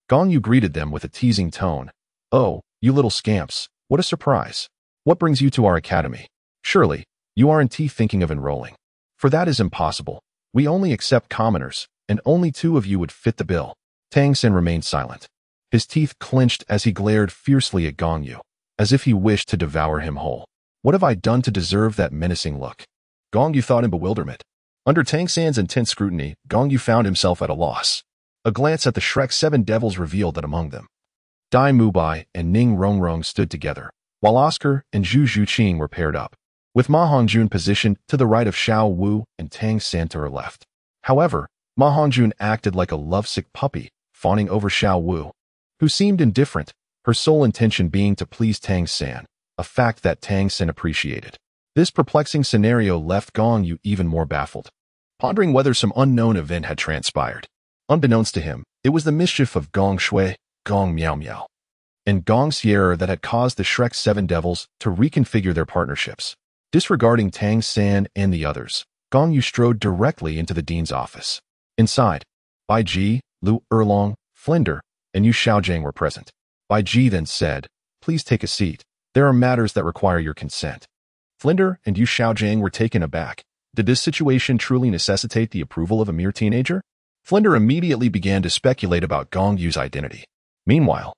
Gong Yu greeted them with a teasing tone. "Oh, you little scamps, what a surprise. What brings you to our academy? Surely, you aren't thinking of enrolling. For that is impossible. We only accept commoners, and only 2 of you would fit the bill." Tang San remained silent. His teeth clenched as he glared fiercely at Gong Yu, as if he wished to devour him whole. What have I done to deserve that menacing look? Gong Yu thought in bewilderment. Under Tang San's intense scrutiny, Gong Yu found himself at a loss. A glance at the Shrek 7 devils revealed that among them, Dai Mubai and Ning Rongrong stood together, while Oscar and Zhu Zhuqing were paired up, with Ma Hongjun positioned to the right of Xiao Wu and Tang San to her left. However, Ma Hongjun acted like a lovesick puppy, fawning over Xiao Wu, who seemed indifferent, her sole intention being to please Tang San, a fact that Tang San appreciated. This perplexing scenario left Gong Yu even more baffled, pondering whether some unknown event had transpired. Unbeknownst to him, it was the mischief of Gong Shui, Gong Miao Miao, and Gong Sierra that had caused the Shrek 7 devils to reconfigure their partnerships. Disregarding Tang San and the others, Gong Yu strode directly into the dean's office. Inside, Bai Ji, Lu Erlong, Flinder, and Yu Xiaojiang were present. Bai Ji then said, "Please take a seat. There are matters that require your consent." Flinder and Yu Xiaojiang were taken aback. Did this situation truly necessitate the approval of a mere teenager? Flinder immediately began to speculate about Gong Yu's identity. Meanwhile,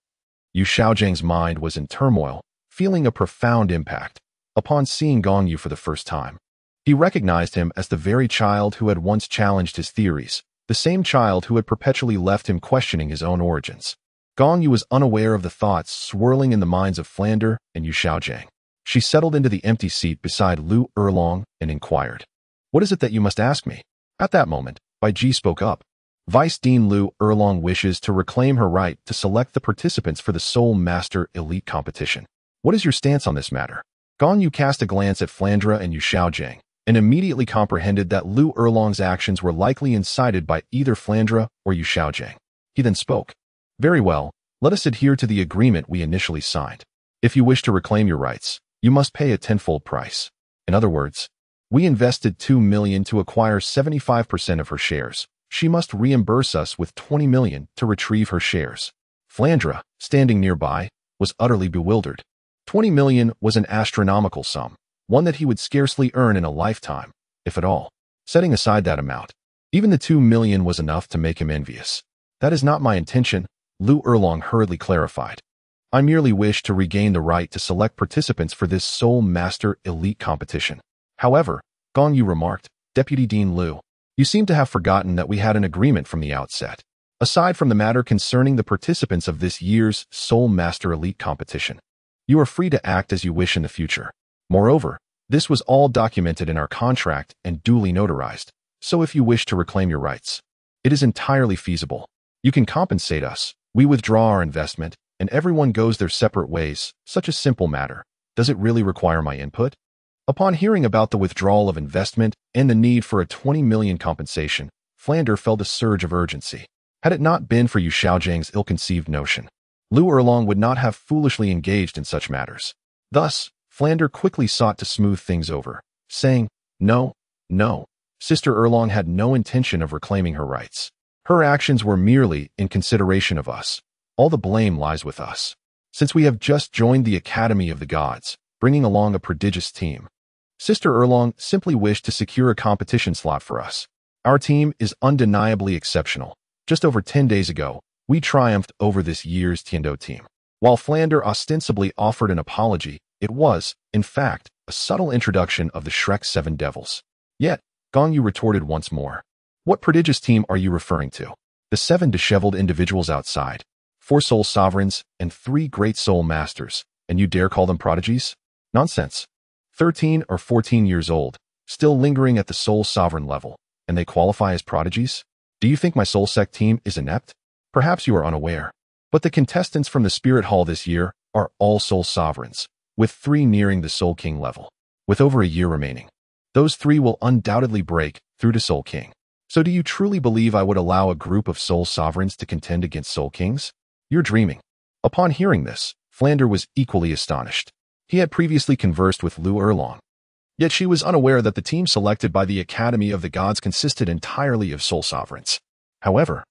Yu Xiaojiang's mind was in turmoil, feeling a profound impact. Upon seeing Gong Yu for the first time, he recognized him as the very child who had once challenged his theories, the same child who had perpetually left him questioning his own origins. Gong Yu was unaware of the thoughts swirling in the minds of Flinder and Yu Xiaojiang. She settled into the empty seat beside Lu Erlong and inquired, "What is it that you must ask me?" At that moment, Bai Ji spoke up. "Vice Dean Lu Erlong wishes to reclaim her right to select the participants for the Soul Master Elite competition. What is your stance on this matter?" Gong Yu cast a glance at Flandra and Yu Xiaojiang, and immediately comprehended that Lu Erlong's actions were likely incited by either Flandra or Yu Xiaojiang. He then spoke. "Very well, let us adhere to the agreement we initially signed. If you wish to reclaim your rights, you must pay a tenfold price. In other words, we invested 2 million to acquire 75% of her shares. She must reimburse us with 20 million to retrieve her shares." Flandra, standing nearby, was utterly bewildered. 20 million was an astronomical sum, one that he would scarcely earn in a lifetime, if at all. Setting aside that amount, even the 2 million was enough to make him envious. "That is not my intention," Lu Erlong hurriedly clarified. "I merely wish to regain the right to select participants for this Soul Master Elite competition." However, Gong Yu remarked, "Deputy Dean Lu, you seem to have forgotten that we had an agreement from the outset. Aside from the matter concerning the participants of this year's Soul Master Elite competition, you are free to act as you wish in the future. Moreover, this was all documented in our contract and duly notarized, so if you wish to reclaim your rights, it is entirely feasible. You can compensate us, we withdraw our investment, and everyone goes their separate ways. Such a simple matter. Does it really require my input?" Upon hearing about the withdrawal of investment and the need for a 20 million compensation, Flander felt a surge of urgency. Had it not been for Yu Xiaojiang's ill-conceived notion, Lu Erlong would not have foolishly engaged in such matters. Thus, Flander quickly sought to smooth things over, saying, "No, no. Sister Erlong had no intention of reclaiming her rights. Her actions were merely in consideration of us. All the blame lies with us. Since we have just joined the Academy of the Gods, bringing along a prodigious team. Sister Erlong simply wished to secure a competition slot for us. Our team is undeniably exceptional. Just over 10 days ago, we triumphed over this year's Tiando team." While Flander ostensibly offered an apology, it was, in fact, a subtle introduction of the Shrek 7 Devils. Yet, Gong Yu retorted once more. "What prodigious team are you referring to? The 7 disheveled individuals outside, 4 soul sovereigns, and 3 great soul masters, and you dare call them prodigies? Nonsense. 13 or 14 years old, still lingering at the soul sovereign level, and they qualify as prodigies? Do you think my soul sect team is inept? Perhaps you are unaware. But the contestants from the Spirit Hall this year are all soul sovereigns, with 3 nearing the Soul King level. With over a year remaining, those 3 will undoubtedly break through to Soul King. So do you truly believe I would allow a group of soul sovereigns to contend against Soul Kings? You're dreaming." Upon hearing this, Flander was equally astonished. He had previously conversed with Lu Erlong. Yet she was unaware that the team selected by the Academy of the Gods consisted entirely of soul sovereigns. However,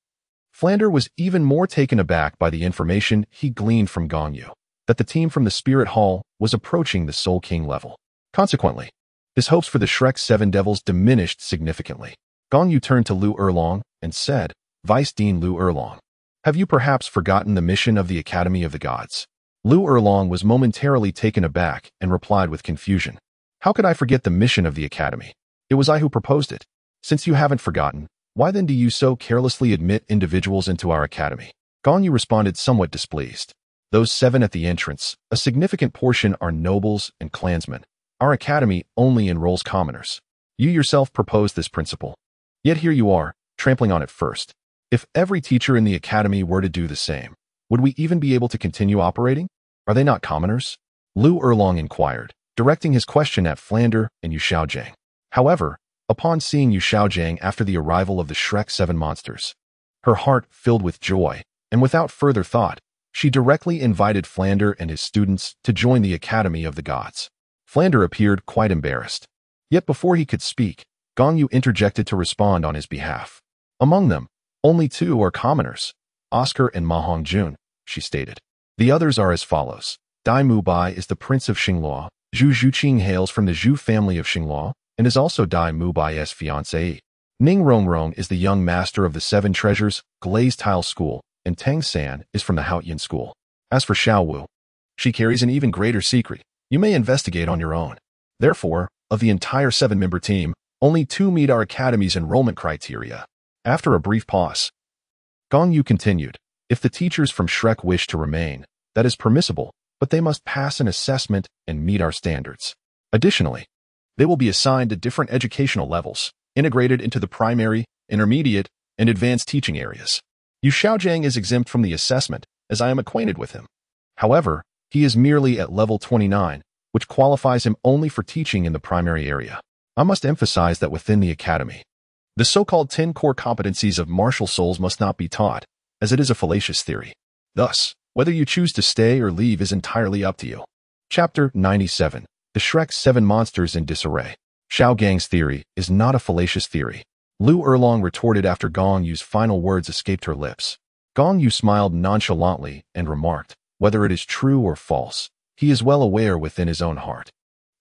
Flander was even more taken aback by the information he gleaned from Gong Yu, that the team from the Spirit Hall was approaching the Soul King level. Consequently, his hopes for the Shrek 7 Devils diminished significantly. Gong Yu turned to Lu Erlong and said, "Vice Dean Lu Erlong, have you perhaps forgotten the mission of the Academy of the Gods?" Lu Erlong was momentarily taken aback and replied with confusion, "How could I forget the mission of the Academy? It was I who proposed it. Since you haven't forgotten, why then do you so carelessly admit individuals into our Academy?" Gong Yu responded somewhat displeased. "Those 7 at the entrance, a significant portion are nobles and clansmen. Our Academy only enrolls commoners. You yourself proposed this principle. Yet here you are, trampling on it first. If every teacher in the Academy were to do the same, would we even be able to continue operating? Are they not commoners?" Lu Erlong inquired, directing his question at Flander and Yu Xiaojiang. However, upon seeing Yu Xiaojiang after the arrival of the Shrek 7 monsters, her heart filled with joy, and without further thought, she directly invited Flander and his students to join the Academy of the Gods. Flander appeared quite embarrassed. Yet before he could speak, Gong Yu interjected to respond on his behalf. "Among them, only 2 are commoners, Oscar and Ma Hongjun," she stated. "The others are as follows. Dai Mubai is the Prince of Xingluo. Zhu Zhuqing hails from the Zhu family of Xingluo, and is also Dai Mubai's fiancée. Ning Rongrong is the young master of the 7 Treasures Glazed Tile School, and Tang San is from the Haotian School. As for Xiao Wu, she carries an even greater secret. You may investigate on your own. Therefore, of the entire 7-member team, only 2 meet our Academy's enrollment criteria." After a brief pause, Gong Yu continued, "If the teachers from Shrek wish to remain, that is permissible, but they must pass an assessment and meet our standards. Additionally, they will be assigned to different educational levels, integrated into the primary, intermediate, and advanced teaching areas. Yu Xiaojiang is exempt from the assessment, as I am acquainted with him. However, he is merely at level 29, which qualifies him only for teaching in the primary area. I must emphasize that within the Academy, the so-called 10 core competencies of martial souls must not be taught, as it is a fallacious theory. Thus, whether you choose to stay or leave is entirely up to you." Chapter 97. The Shrek 7 Monsters in Disarray. Xiao Gang's theory is not a fallacious theory. Lu Erlong retorted after Gong Yu's final words escaped her lips. Gong Yu smiled nonchalantly and remarked, "Whether it is true or false, he is well aware within his own heart.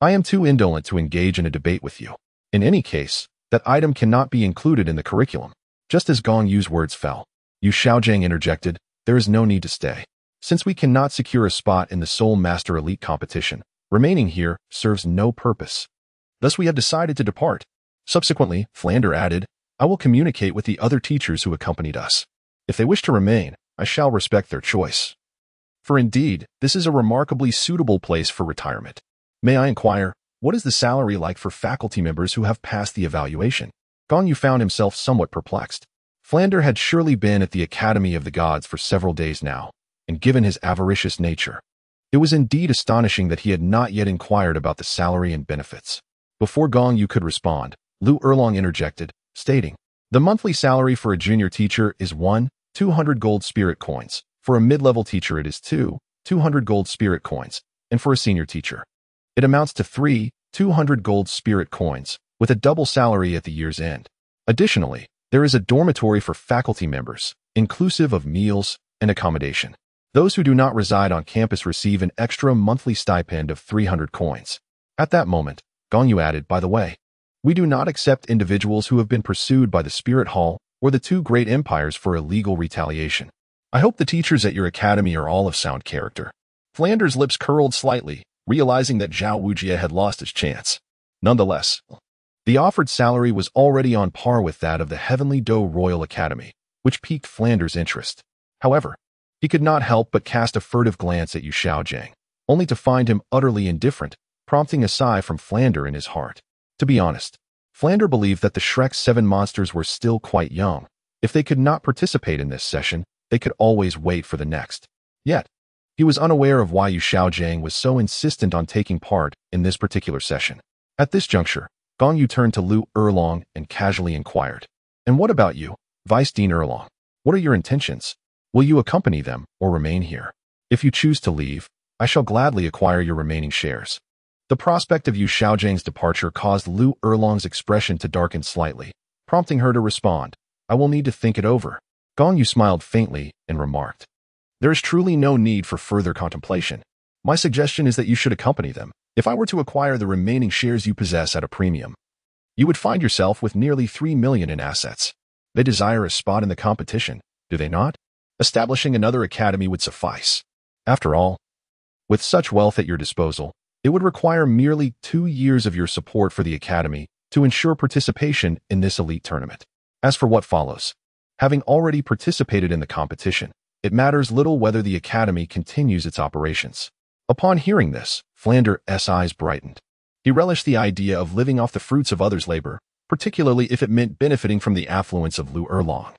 I am too indolent to engage in a debate with you. In any case, that item cannot be included in the curriculum." Just as Gong Yu's words fell, Yu Xiaojiang interjected, "There is no need to stay. Since we cannot secure a spot in the Soul Master Elite competition, remaining here serves no purpose. Thus we have decided to depart." Subsequently, Flander added, "I will communicate with the other teachers who accompanied us. If they wish to remain, I shall respect their choice. For indeed, this is a remarkably suitable place for retirement. May I inquire, what is the salary like for faculty members who have passed the evaluation?" Gong Yu found himself somewhat perplexed. Flander had surely been at the Academy of the Gods for several days now, and given his avaricious nature, It was indeed astonishing that he had not yet inquired about the salary and benefits. Before Gong Yu could respond, Lu Erlong interjected, stating, "The monthly salary for a junior teacher is 200 gold spirit coins. For a mid-level teacher it is 200 gold spirit coins, and for a senior teacher, it amounts to 200 gold spirit coins, with a double salary at the year's end. Additionally, there is a dormitory for faculty members, inclusive of meals and accommodation. Those who do not reside on campus receive an extra monthly stipend of 300 coins." At that moment, Gong Yu added, "By the way, we do not accept individuals who have been pursued by the Spirit Hall or the two great empires for illegal retaliation. I hope the teachers at your academy are all of sound character." Flanders' lips curled slightly, realizing that Zhao Wujie had lost his chance. Nonetheless, the offered salary was already on par with that of the Heavenly Dou Royal Academy, which piqued Flanders' interest. However, he could not help but cast a furtive glance at Yu Xiaojiang, only to find him utterly indifferent, prompting a sigh from Flander in his heart. To be honest, Flander believed that the Shrek 7 monsters were still quite young. If they could not participate in this session, they could always wait for the next. Yet, he was unaware of why Yu Xiaojiang was so insistent on taking part in this particular session. At this juncture, Gong Yu turned to Lu Erlong and casually inquired, "And what about you, Vice Dean Erlong? What are your intentions? Will you accompany them or remain here? If you choose to leave, I shall gladly acquire your remaining shares." The prospect of Yu Xiaojiang's departure caused Lu Erlong's expression to darken slightly, prompting her to respond, "I will need to think it over." Gong Yu smiled faintly and remarked, "There is truly no need for further contemplation. My suggestion is that you should accompany them. If I were to acquire the remaining shares you possess at a premium, you would find yourself with nearly 3 million in assets. They desire a spot in the competition, do they not? Establishing another academy would suffice. After all, with such wealth at your disposal, it would require merely 2 years of your support for the academy to ensure participation in this elite tournament. As for what follows, having already participated in the competition, it matters little whether the academy continues its operations." Upon hearing this, Flanders' eyes brightened. He relished the idea of living off the fruits of others' labor, particularly if it meant benefiting from the affluence of Lu Erlong.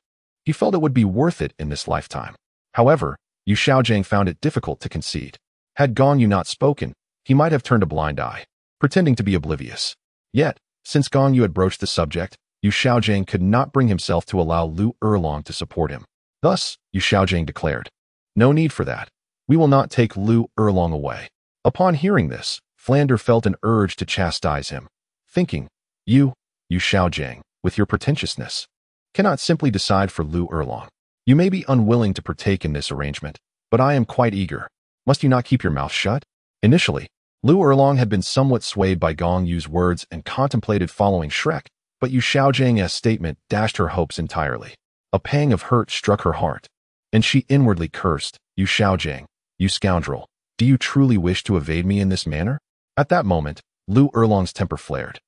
He felt it would be worth it in this lifetime. However, Yu Xiaojiang found it difficult to concede. Had Gong Yu not spoken, he might have turned a blind eye, pretending to be oblivious. Yet, since Gong Yu had broached the subject, Yu Xiaojiang could not bring himself to allow Lu Erlong to support him. Thus, Yu Xiaojiang declared, "No need for that. We will not take Lu Erlong away." Upon hearing this, Flander felt an urge to chastise him, thinking, Yu Xiaojiang, with your pretentiousness, cannot simply decide for Lu Erlong. You may be unwilling to partake in this arrangement, but I am quite eager. Must you not keep your mouth shut?" Initially, Lu Erlong had been somewhat swayed by Gong Yu's words and contemplated following Shrek, but Yu Xiaojiang's statement dashed her hopes entirely. A pang of hurt struck her heart, and she inwardly cursed, "Yu Xiaojiang, you scoundrel, do you truly wish to evade me in this manner?" At that moment, Lu Erlong's temper flared,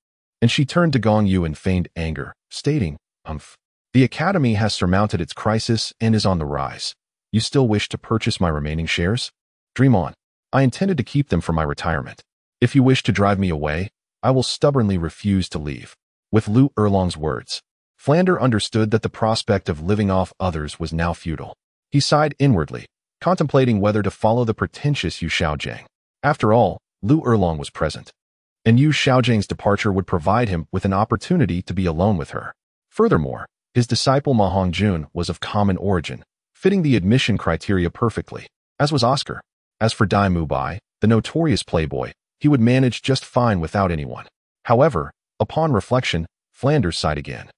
and she turned to Gong Yu in feigned anger, stating, "The academy has surmounted its crisis and is on the rise. You still wish to purchase my remaining shares? Dream on. I intended to keep them for my retirement. If you wish to drive me away, I will stubbornly refuse to leave." With Lu Erlong's words, Flander understood that the prospect of living off others was now futile. He sighed inwardly, contemplating whether to follow the pretentious Yu Xiaojiang. After all, Lu Erlong was present, and Yu Xiaojiang's departure would provide him with an opportunity to be alone with her. Furthermore, his disciple Ma Hongjun was of common origin, fitting the admission criteria perfectly, as was Oscar. As for Dai Mubai, the notorious playboy, he would manage just fine without anyone. However, upon reflection, Flanders sighed again.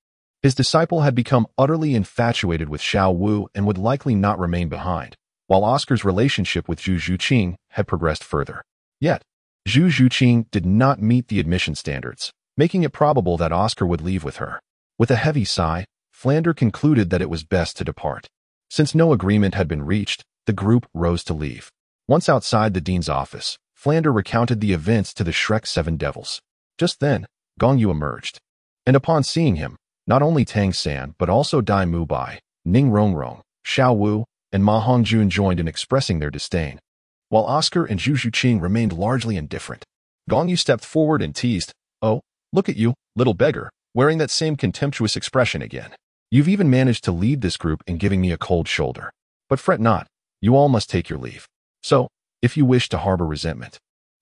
His disciple had become utterly infatuated with Xiao Wu and would likely not remain behind, while Oscar's relationship with Zhu Zhuqing had progressed further. Yet, Zhu Zhuqing did not meet the admission standards, making it probable that Oscar would leave with her. With a heavy sigh, Flander concluded that it was best to depart. Since no agreement had been reached, the group rose to leave. Once outside the dean's office, Flander recounted the events to the Shrek 7 devils. Just then, Gong Yu emerged, and upon seeing him, not only Tang San but also Dai Mubai, Ning Rongrong, Xiao Wu, and Ma Hongjun joined in expressing their disdain. While Oscar and Zhu Zhuqing remained largely indifferent, Gong Yu stepped forward and teased, "Oh, look at you, little beggar, wearing that same contemptuous expression again. You've even managed to lead this group in giving me a cold shoulder. But fret not, you all must take your leave." So, If you wish to harbor resentment,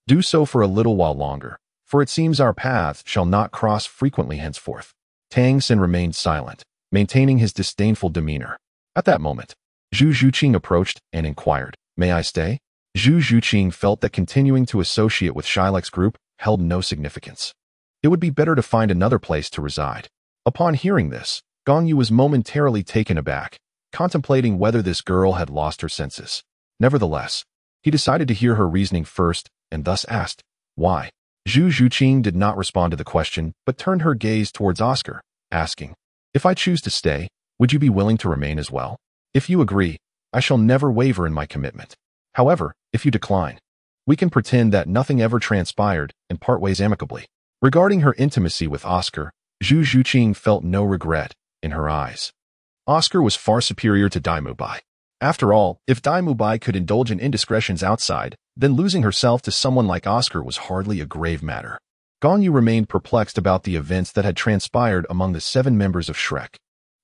do so for a little while longer, for it seems our paths shall not cross frequently henceforth. Tang San remained silent, maintaining his disdainful demeanor. At that moment, Zhu Zhuqing approached and inquired, "May I stay?" Zhu Zhuqing felt that continuing to associate with Shilek's group held no significance. It would be better to find another place to reside. Upon hearing this, Gong Yu was momentarily taken aback, contemplating whether this girl had lost her senses. Nevertheless, he decided to hear her reasoning first and thus asked, "Why?" Zhu Zhuqing did not respond to the question, but turned her gaze towards Oscar, asking, "If I choose to stay, would you be willing to remain as well? If you agree, I shall never waver in my commitment. However, if you decline, we can pretend that nothing ever transpired and part ways amicably." Regarding her intimacy with Oscar, Zhu Zhuqing felt no regret in her eyes. Oscar was far superior to Dai Mubai. After all, if Dai Mubai could indulge in indiscretions outside, then losing herself to someone like Oscar was hardly a grave matter. Gong Yu remained perplexed about the events that had transpired among the 7 members of Shrek.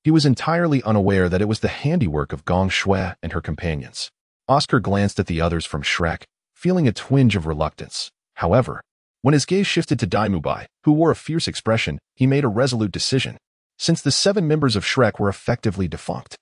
He was entirely unaware that it was the handiwork of Gong Shui and her companions. Oscar glanced at the others from Shrek, feeling a twinge of reluctance. However, when his gaze shifted to Dai Mubai, who wore a fierce expression, he made a resolute decision. Since the 7 members of Shrek were effectively defunct,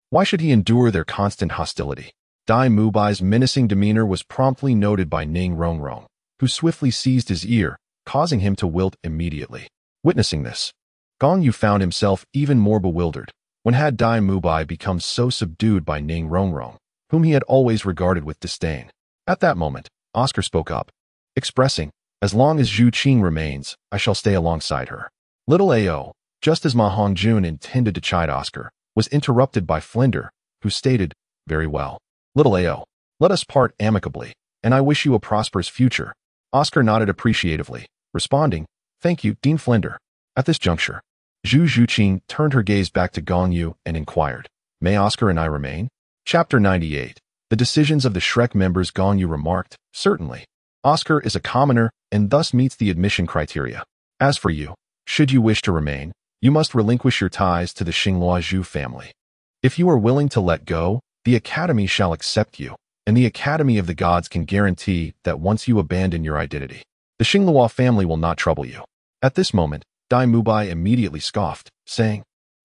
why should he endure their constant hostility? Dai Mubai's menacing demeanor was promptly noted by Ning Rongrong, who swiftly seized his ear, causing him to wilt immediately. Witnessing this, Gong Yu found himself even more bewildered. When had Dai Mubai become so subdued by Ning Rongrong, whom he had always regarded with disdain? At that moment, Oscar spoke up, expressing, "As long as Zhu Qing remains, I shall stay alongside her." Little Ao, just as Ma Hongjun intended to chide Oscar, was interrupted by Flinder, who stated, "Very well. Little Ao, let us part amicably, and I wish you a prosperous future." Oscar nodded appreciatively, responding, "Thank you, Dean Flinder." At this juncture, Zhu Zhuqing turned her gaze back to Gong Yu and inquired, "May Oscar and I remain?" Chapter 98. The decisions of the Shrek members. Gong Yu remarked, "Certainly. Oscar is a commoner and thus meets the admission criteria. As for you, should you wish to remain, you must relinquish your ties to the Xinghua Zhu family. If you are willing to let go, the Academy shall accept you, and the Academy of the Gods can guarantee that once you abandon your identity, the Xinghua family will not trouble you." At this moment, Dai Mubai immediately scoffed, saying,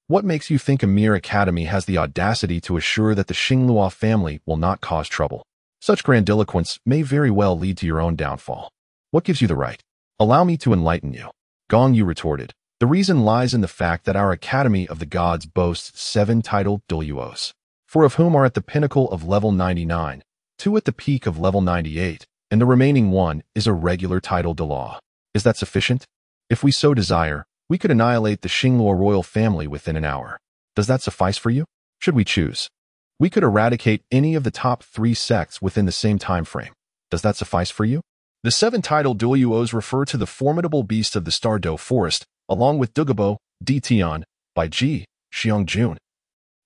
"What makes you think a mere academy has the audacity to assure that the Xinghua family will not cause trouble? Such grandiloquence may very well lead to your own downfall. What gives you the right? Allow me to enlighten you." Gong Yu retorted, "The reason lies in the fact that our Academy of the Gods boasts 7 titled Douluos, 4 of whom are at the pinnacle of level 99, 2 at the peak of level 98, and the remaining 1 is a regular title Douluo. Is that sufficient? If we so desire, we could annihilate the Xinghua royal family within an hour. Does that suffice for you? Should we choose, we could eradicate any of the top 3 sects within the same time frame. Does that suffice for you?" The 7 titled Douluos refer to the formidable beasts of the Star Do Forest, along with Dugabo, Di Tian, Bai Ji, Xiangjun,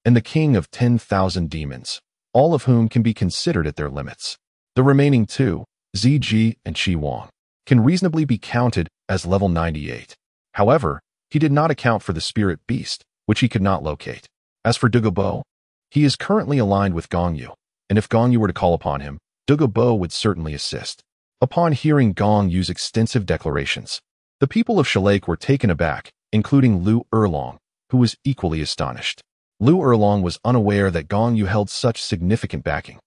and the King of 10,000 Demons, all of whom can be considered at their limits. The remaining 2, Ziji and Qi Wang, can reasonably be counted as level 98. However, he did not account for the spirit beast, which he could not locate. As for Dugabo, he is currently aligned with Gong Yu, and if Gong Yu were to call upon him, Dugabo would certainly assist. Upon hearing Gong Yu's extensive declarations, the people of Shilek were taken aback, including Lu Erlong, who was equally astonished. Lu Erlong was unaware that Gong Yu held such significant backing.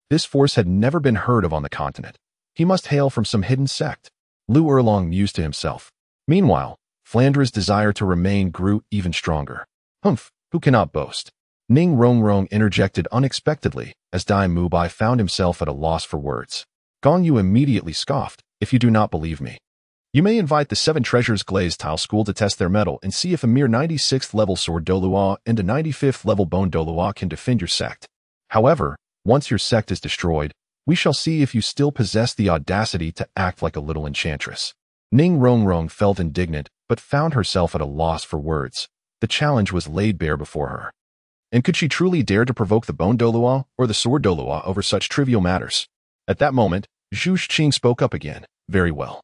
This force had never been heard of on the continent. He must hail from some hidden sect. Lu Erlong mused to himself. Meanwhile, Flandra's desire to remain grew even stronger. "Humph, who cannot boast?" Ning Rongrong interjected unexpectedly as Dai Mubai found himself at a loss for words. Gong Yu immediately scoffed, "If you do not believe me, you may invite the 7 Treasures Glazed Tile School to test their mettle and see if a mere 96th level Sword Douluo and a 95th level Bone Douluo can defend your sect. However, once your sect is destroyed, we shall see if you still possess the audacity to act like a little enchantress." Ning Rongrong felt indignant, but found herself at a loss for words. The challenge was laid bare before her. And could she truly dare to provoke the Bone Douluo or the Sword Douluo over such trivial matters? At that moment, Zhu Zhuqing spoke up again. "Very well.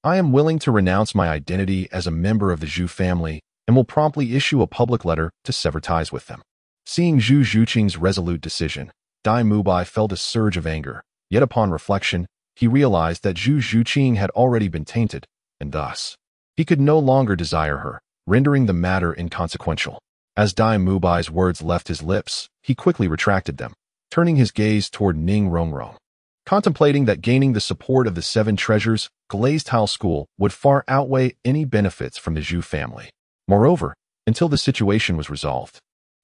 I am willing to renounce my identity as a member of the Zhu family and will promptly issue a public letter to sever ties with them." Seeing Zhu Zhuqing's resolute decision, Dai Mubai felt a surge of anger. Yet upon reflection, he realized that Zhu Zhuqing had already been tainted, and thus, he could no longer desire her, rendering the matter inconsequential. As Dai Mubai's words left his lips, he quickly retracted them, turning his gaze toward Ning Rongrong. Contemplating that gaining the support of the Seven Treasures Glazed Tile School would far outweigh any benefits from the Zhu family. Moreover, until the situation was resolved,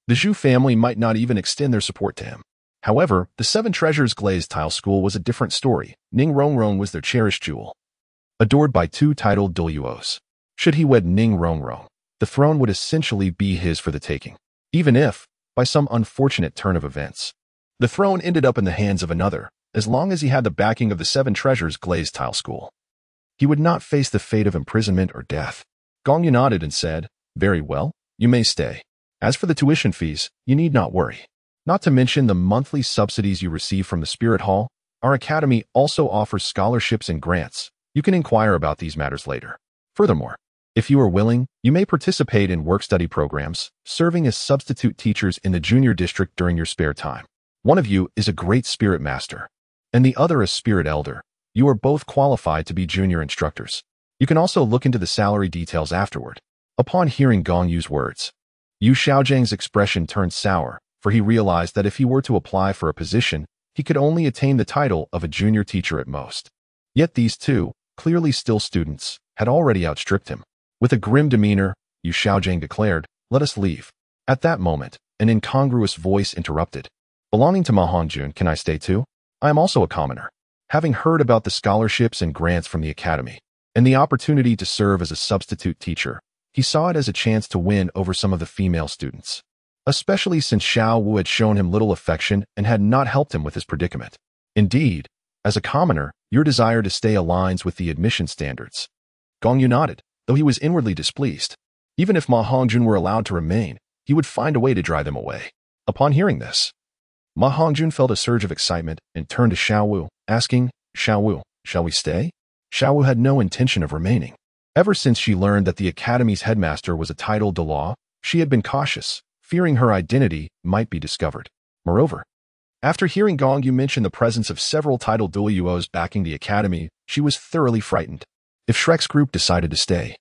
the Zhu family might not even extend their support to him. However, the Seven Treasures Glazed Tile School was a different story. Ning Rongrong was their cherished jewel, adored by two titled Douluos. Should he wed Ning Rongrong, the throne would essentially be his for the taking, even if, by some unfortunate turn of events, the throne ended up in the hands of another. As long as he had the backing of the Seven Treasures Glazed Tile School, he would not face the fate of imprisonment or death. Gong Yu nodded and said, "Very well, you may stay. As for the tuition fees, you need not worry. Not to mention the monthly subsidies you receive from the Spirit Hall, our academy also offers scholarships and grants. You can inquire about these matters later. Furthermore, if you are willing, you may participate in work-study programs, serving as substitute teachers in the junior district during your spare time. One of you is a great spirit master, and the other a spirit elder. You are both qualified to be junior instructors. You can also look into the salary details afterward." Upon hearing Gong Yu's words, Yu Xiaozhang's expression turned sour, for he realized that if he were to apply for a position, he could only attain the title of a junior teacher at most. Yet these two, clearly still students, had already outstripped him. With a grim demeanor, Yu Xiaozhang declared, "Let us leave." At that moment, an incongruous voice interrupted. "Belonging to Ma Hongjun, can I stay too? I am also a commoner." Having heard about the scholarships and grants from the academy, and the opportunity to serve as a substitute teacher, he saw it as a chance to win over some of the female students, especially since Xiao Wu had shown him little affection and had not helped him with his predicament. Indeed, as a commoner, your desire to stay aligns with the admission standards. Gong Yu nodded, though he was inwardly displeased. Even if Ma Hongjun were allowed to remain, he would find a way to drive them away. Upon hearing this, Ma Hongjun felt a surge of excitement and turned to Xiao Wu, asking, "Xiao Wu, shall we stay?" Xiao Wu had no intention of remaining. Ever since she learned that the academy's headmaster was a titled Douluo, she had been cautious, fearing her identity might be discovered. Moreover, after hearing Gong Yu mention the presence of several titled Douluos backing the academy, she was thoroughly frightened. If Shrek's group decided to stay,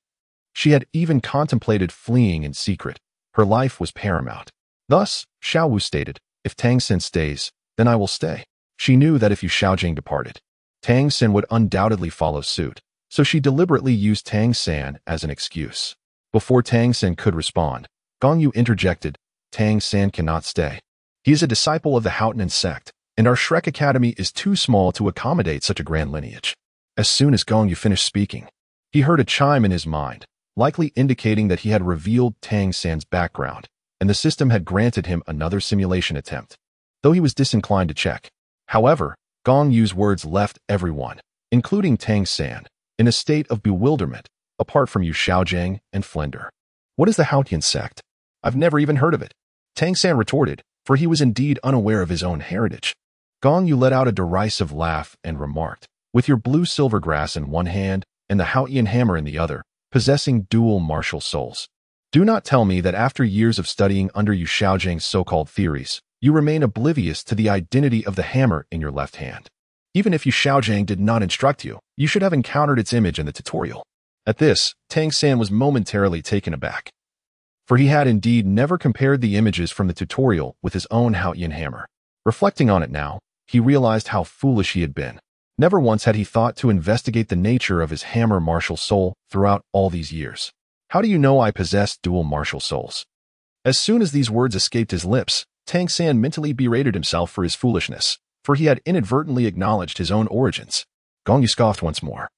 she had even contemplated fleeing in secret. Her life was paramount. Thus, Xiao Wu stated, "If Tang San stays, then I will stay." She knew that if Yu Xiaojing departed, Tang San would undoubtedly follow suit, so she deliberately used Tang San as an excuse. Before Tang San could respond, Gong Yu interjected, "Tang San cannot stay. He is a disciple of the Haotian sect, and our Shrek Academy is too small to accommodate such a grand lineage." As soon as Gong Yu finished speaking, he heard a chime in his mind, likely indicating that he had revealed Tang San's background, and the system had granted him another simulation attempt, though he was disinclined to check. However, Gong Yu's words left everyone, including Tang San, in a state of bewilderment, apart from Yu Xiaojang and Flender. "What is the Haotian sect? I've never even heard of it," Tang San retorted, for he was indeed unaware of his own heritage. Gong Yu let out a derisive laugh and remarked, "With your blue silver grass in one hand and the Haotian hammer in the other, possessing dual martial souls. Do not tell me that after years of studying under Yu Xiaojang's so-called theories, you remain oblivious to the identity of the hammer in your left hand. Even if Yu Xiaojang did not instruct you, you should have encountered its image in the tutorial." At this, Tang San was momentarily taken aback, for he had indeed never compared the images from the tutorial with his own Haotian hammer. Reflecting on it now, he realized how foolish he had been. Never once had he thought to investigate the nature of his hammer martial soul throughout all these years. "How do you know I possess dual martial souls?" As soon as these words escaped his lips, Tang San mentally berated himself for his foolishness, for he had inadvertently acknowledged his own origins. Gong Yu scoffed once more,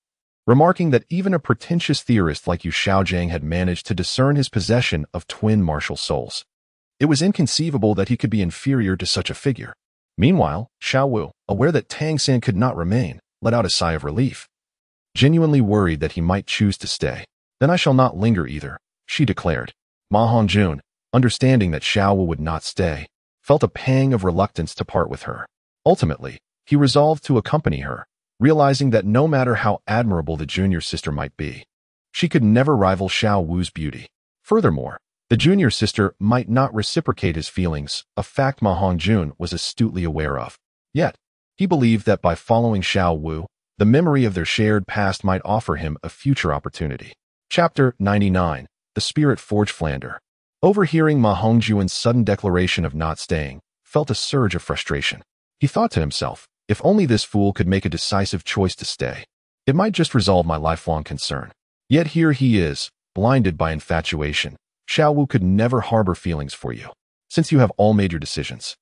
remarking that even a pretentious theorist like Yu Xiaojang had managed to discern his possession of twin martial souls. It was inconceivable that he could be inferior to such a figure. Meanwhile, Xiao Wu, aware that Tang San could not remain, let out a sigh of relief. Genuinely worried that he might choose to stay. "Then I shall not linger either," she declared. Ma Hongjun, understanding that Xiao Wu would not stay, felt a pang of reluctance to part with her. Ultimately, he resolved to accompany her, realizing that no matter how admirable the junior sister might be, she could never rival Xiao Wu's beauty. Furthermore, the junior sister might not reciprocate his feelings, a fact Ma Hongjun was astutely aware of. Yet, He believed that by following Xiao Wu, the memory of their shared past might offer him a future opportunity. Chapter 99. The Spirit Forged Flander. Overhearing Ma Hongjuan's sudden declaration of not staying, felt a surge of frustration. He thought to himself, if only this fool could make a decisive choice to stay, it might just resolve my lifelong concern. Yet here he is, blinded by infatuation. Xiao Wu could never harbor feelings for you. Since you have all made your decisions,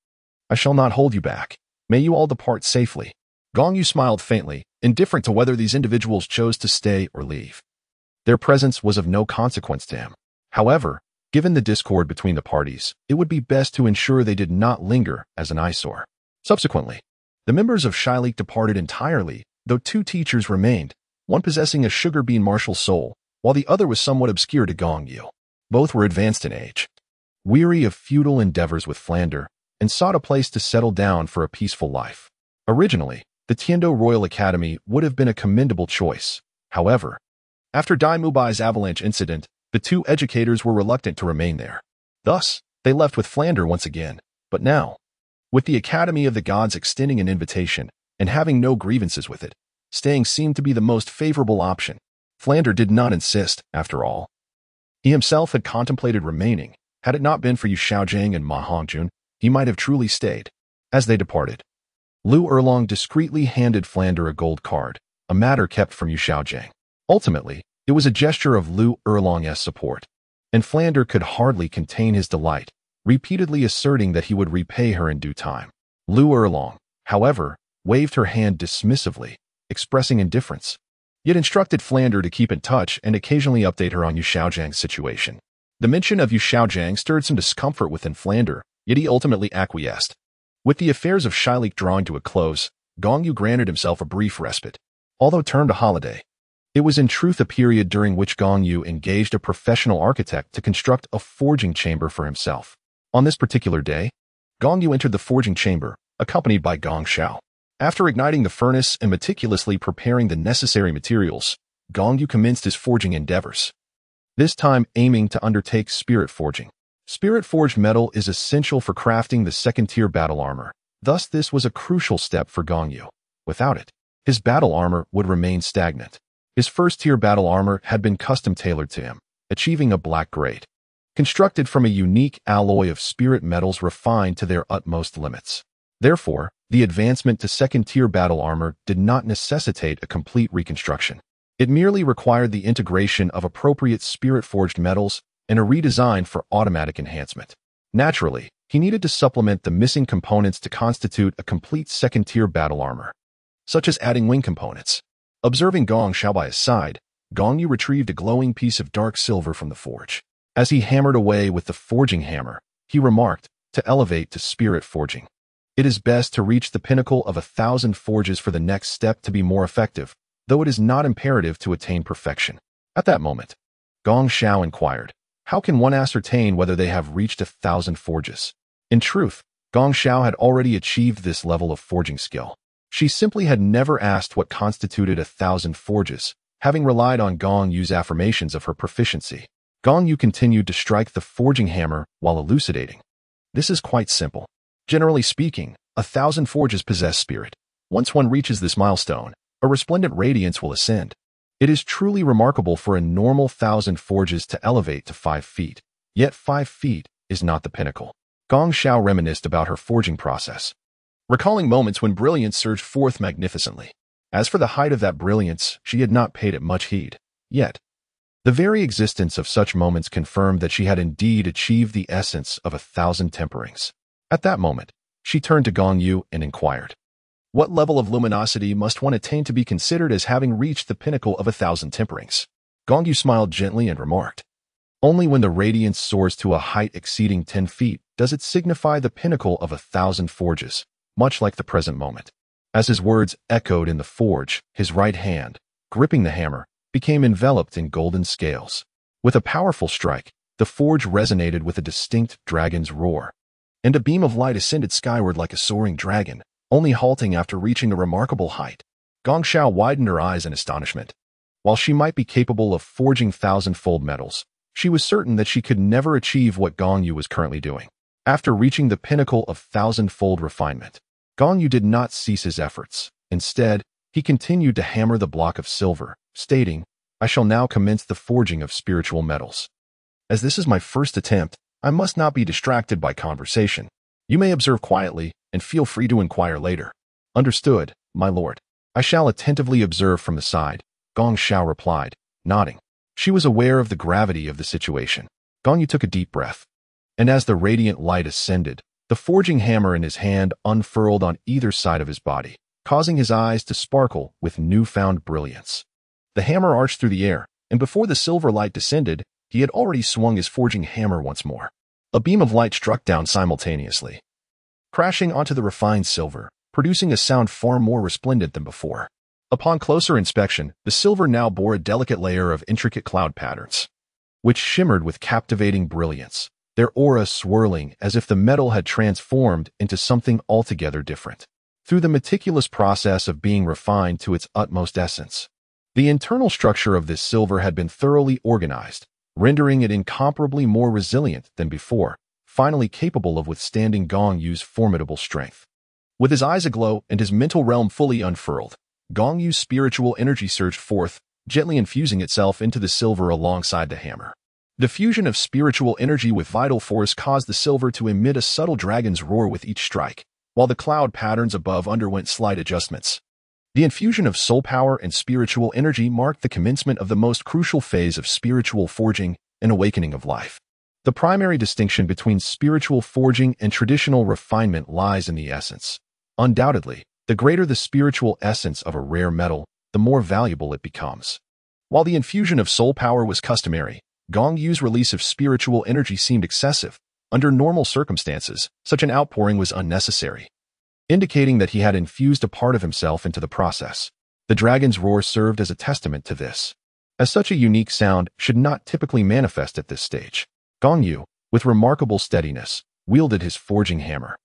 I shall not hold you back. May you all depart safely. Gong Yu smiled faintly, indifferent to whether these individuals chose to stay or leave. Their presence was of no consequence to him. However, given the discord between the parties, it would be best to ensure they did not linger as an eyesore. Subsequently, the members of Shilik departed entirely, though two teachers remained, one possessing a sugar bean martial soul, while the other was somewhat obscure to Gong Yu. Both were advanced in age, weary of futile endeavors with Flander, and sought a place to settle down for a peaceful life. Originally, the Tiando Royal Academy would have been a commendable choice. However, after Dai Mubai's avalanche incident, the two educators were reluctant to remain there. Thus, they left with Flander once again. But now, with the Academy of the Gods extending an invitation and having no grievances with it, staying seemed to be the most favorable option. Flander did not insist, after all. He himself had contemplated remaining. Had it not been for Yu Xiaojing and Ma Hongjun, he might have truly stayed. As they departed, Lu Erlong discreetly handed Flander a gold card, a matter kept from Yu Xiaojing. Ultimately, it was a gesture of Lu Erlong's support, and Flander could hardly contain his delight, repeatedly asserting that he would repay her in due time. Lu Erlong, however, waved her hand dismissively, expressing indifference, yet instructed Flander to keep in touch and occasionally update her on Yu Xiaojing's situation. The mention of Yu Xiaojing stirred some discomfort within Flander, yet he ultimately acquiesced. With the affairs of Shilik drawing to a close, Gong Yu granted himself a brief respite. Although termed a holiday, it was in truth a period during which Gong Yu engaged a professional architect to construct a forging chamber for himself. On this particular day, Gong Yu entered the forging chamber, accompanied by Gong Xiao. After igniting the furnace and meticulously preparing the necessary materials, Gong Yu commenced his forging endeavors, this time aiming to undertake spirit forging. Spirit-forged metal is essential for crafting the second-tier battle armor. Thus, this was a crucial step for Gong Yu. Without it, his battle armor would remain stagnant. His first-tier battle armor had been custom-tailored to him, achieving a black grade, constructed from a unique alloy of spirit metals refined to their utmost limits. Therefore, the advancement to second-tier battle armor did not necessitate a complete reconstruction. It merely required the integration of appropriate spirit-forged metals and a redesign for automatic enhancement. Naturally, he needed to supplement the missing components to constitute a complete second-tier battle armor, such as adding wing components. Observing Gong Xiao by his side, Gong Yu retrieved a glowing piece of dark silver from the forge. As he hammered away with the forging hammer, he remarked, to elevate to spirit forging, it is best to reach the pinnacle of 1,000 forges for the next step to be more effective, though it is not imperative to attain perfection. At that moment, Gong Xiao inquired, how can one ascertain whether they have reached 1,000 forges? In truth, Gong Xiao had already achieved this level of forging skill. She simply had never asked what constituted 1,000 forges, having relied on Gong Yu's affirmations of her proficiency. Gong Yu continued to strike the forging hammer while elucidating. This is quite simple. Generally speaking, 1,000 forges possess spirit. Once one reaches this milestone, a resplendent radiance will ascend. It is truly remarkable for a normal 1,000 forges to elevate to 5 feet. Yet 5 feet is not the pinnacle. Gong Xiao reminisced about her forging process, recalling moments when brilliance surged forth magnificently. As for the height of that brilliance, she had not paid it much heed. Yet, the very existence of such moments confirmed that she had indeed achieved the essence of 1,000 temperings. At that moment, she turned to Gong Yu and inquired, what level of luminosity must one attain to be considered as having reached the pinnacle of 1,000 temperings? Gong Yu smiled gently and remarked, only when the radiance soars to a height exceeding 10 feet does it signify the pinnacle of 1,000 forges, much like the present moment. As his words echoed in the forge, his right hand, gripping the hammer, became enveloped in golden scales. With a powerful strike, the forge resonated with a distinct dragon's roar, and a beam of light ascended skyward like a soaring dragon, only halting after reaching a remarkable height. Gong Xiao widened her eyes in astonishment. While she might be capable of forging 1,000-fold metals, she was certain that she could never achieve what Gong Yu was currently doing. After reaching the pinnacle of 1,000-fold refinement, Gong Yu did not cease his efforts. Instead, he continued to hammer the block of silver, stating, "I shall now commence the forging of spiritual metals. As this is my first attempt, I must not be distracted by conversation. You may observe quietly and feel free to inquire later." "Understood, my lord. I shall attentively observe from the side," Gong Xiao replied, nodding. She was aware of the gravity of the situation. Gong Yu took a deep breath, and as the radiant light ascended, the forging hammer in his hand unfurled on either side of his body, causing his eyes to sparkle with newfound brilliance. The hammer arched through the air, and before the silver light descended, he had already swung his forging hammer once more. A beam of light struck down simultaneously, crashing onto the refined silver, producing a sound far more resplendent than before. Upon closer inspection, the silver now bore a delicate layer of intricate cloud patterns, which shimmered with captivating brilliance, their aura swirling as if the metal had transformed into something altogether different. Through the meticulous process of being refined to its utmost essence, the internal structure of this silver had been thoroughly organized, rendering it incomparably more resilient than before, finally capable of withstanding Gong Yu's formidable strength. With his eyes aglow and his mental realm fully unfurled, Gong Yu's spiritual energy surged forth, gently infusing itself into the silver alongside the hammer. The fusion of spiritual energy with vital force caused the silver to emit a subtle dragon's roar with each strike, while the cloud patterns above underwent slight adjustments. The infusion of soul power and spiritual energy marked the commencement of the most crucial phase of spiritual forging and awakening of life. The primary distinction between spiritual forging and traditional refinement lies in the essence. Undoubtedly, the greater the spiritual essence of a rare metal, the more valuable it becomes. While the infusion of soul power was customary, Gong Yu's release of spiritual energy seemed excessive. Under normal circumstances, such an outpouring was unnecessary, indicating that he had infused a part of himself into the process. The dragon's roar served as a testament to this, as such a unique sound should not typically manifest at this stage. Gong Yu, with remarkable steadiness, wielded his forging hammer,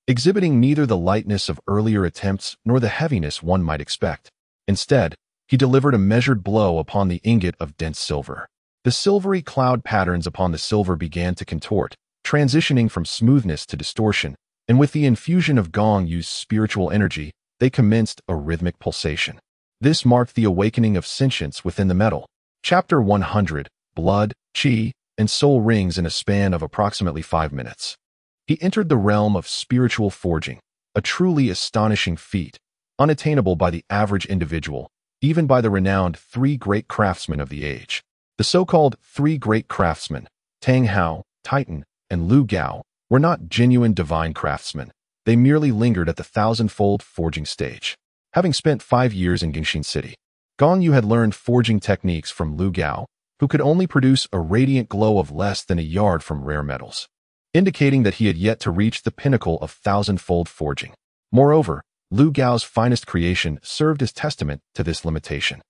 exhibiting neither the lightness of earlier attempts nor the heaviness one might expect. Instead, he delivered a measured blow upon the ingot of dense silver. The silvery cloud patterns upon the silver began to contort, transitioning from smoothness to distortion, and with the infusion of Gong Yu's spiritual energy, they commenced a rhythmic pulsation. This marked the awakening of sentience within the metal. Chapter 100, Blood, Qi, and Soul Rings in a span of approximately 5 minutes. He entered the realm of spiritual forging, a truly astonishing feat, unattainable by the average individual, even by the renowned 3 great craftsmen of the age. The so-called 3 great craftsmen, Tang Hao, Titan, and Lu Gao, were not genuine divine craftsmen. They merely lingered at the thousand-fold forging stage. Having spent 5 years in Gingxin City, Gong Yu had learned forging techniques from Lu Gao, who could only produce a radiant glow of less than a yard from rare metals, indicating that he had yet to reach the pinnacle of thousand-fold forging. Moreover, Lu Gao's finest creation served as testament to this limitation.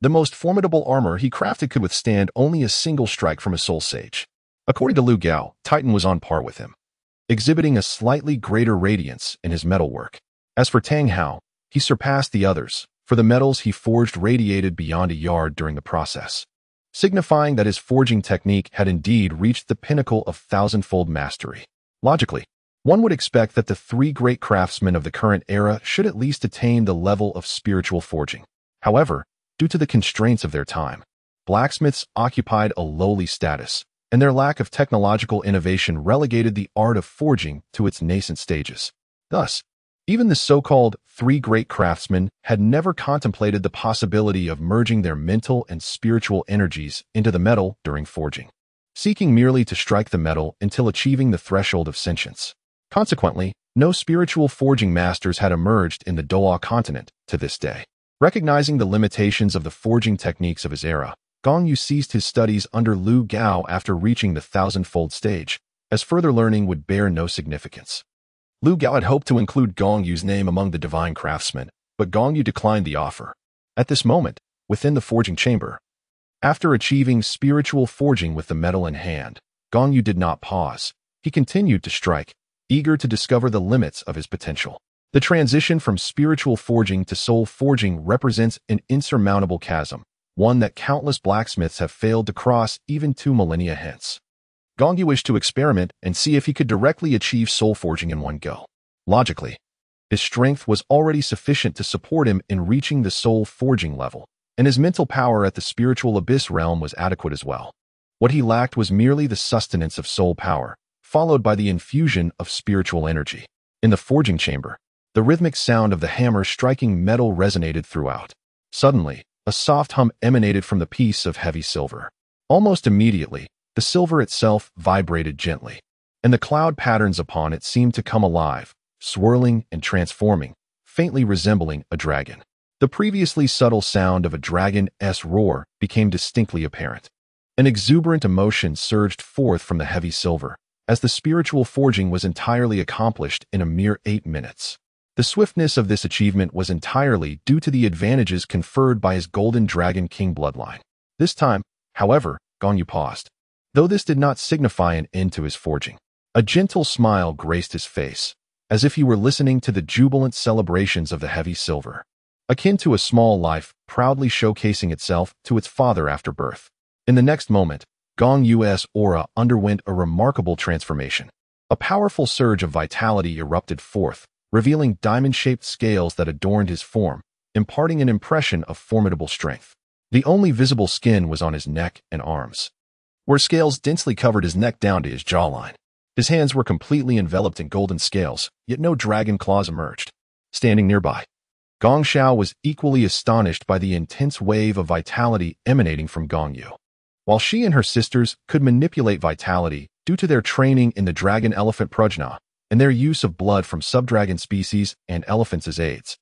The most formidable armor he crafted could withstand only a single strike from a soul sage. According to Lu Gao, Titan was on par with him, exhibiting a slightly greater radiance in his metalwork. As for Tang Hao, he surpassed the others, for the metals he forged radiated beyond a yard during the process, signifying that his forging technique had indeed reached the pinnacle of thousand-fold mastery. Logically, one would expect that the 3 great craftsmen of the current era should at least attain the level of spiritual forging. However, due to the constraints of their time, blacksmiths occupied a lowly status, and their lack of technological innovation relegated the art of forging to its nascent stages. Thus, even the so-called 3 great craftsmen had never contemplated the possibility of merging their mental and spiritual energies into the metal during forging, seeking merely to strike the metal until achieving the threshold of sentience. Consequently, no spiritual forging masters had emerged in the Douluo Continent to this day. Recognizing the limitations of the forging techniques of his era, Gong Yu ceased his studies under Lu Gao after reaching the thousand-fold stage, as further learning would bear no significance. Lu Gao had hoped to include Gong Yu's name among the divine craftsmen, but Gong Yu declined the offer. At this moment, within the forging chamber, after achieving spiritual forging with the metal in hand, Gong Yu did not pause. He continued to strike, eager to discover the limits of his potential. The transition from spiritual forging to soul forging represents an insurmountable chasm, one that countless blacksmiths have failed to cross even 2 millennia hence. Gong Yu wished to experiment and see if he could directly achieve soul forging in one go. Logically, His strength was already sufficient to support him in reaching the soul forging level, and his mental power at the spiritual abyss realm was adequate as well. What he lacked was merely the sustenance of soul power, followed by the infusion of spiritual energy. In the forging chamber, the rhythmic sound of the hammer striking metal resonated throughout. Suddenly, a soft hum emanated from the piece of heavy silver. Almost immediately, the silver itself vibrated gently, and the cloud patterns upon it seemed to come alive, swirling and transforming, faintly resembling a dragon. The previously subtle sound of a dragon's roar became distinctly apparent. An exuberant emotion surged forth from the heavy silver, as the spiritual forging was entirely accomplished in a mere 8 minutes. The swiftness of this achievement was entirely due to the advantages conferred by his Golden Dragon King bloodline. This time, however, Gong Yu paused. Though this did not signify an end to his forging, a gentle smile graced his face, as if he were listening to the jubilant celebrations of the heavy silver, akin to a small life proudly showcasing itself to its father after birth. In the next moment, Gong Yu's aura underwent a remarkable transformation. A powerful surge of vitality erupted forth, revealing diamond-shaped scales that adorned his form, imparting an impression of formidable strength. The only visible skin was on his neck and arms, where scales densely covered his neck down to his jawline. His hands were completely enveloped in golden scales, yet no dragon claws emerged. Standing nearby, Gong Xiao was equally astonished by the intense wave of vitality emanating from Gong Yu. While she and her sisters could manipulate vitality due to their training in the dragon-elephant prajna and their use of blood from subdragon species and elephants as aids,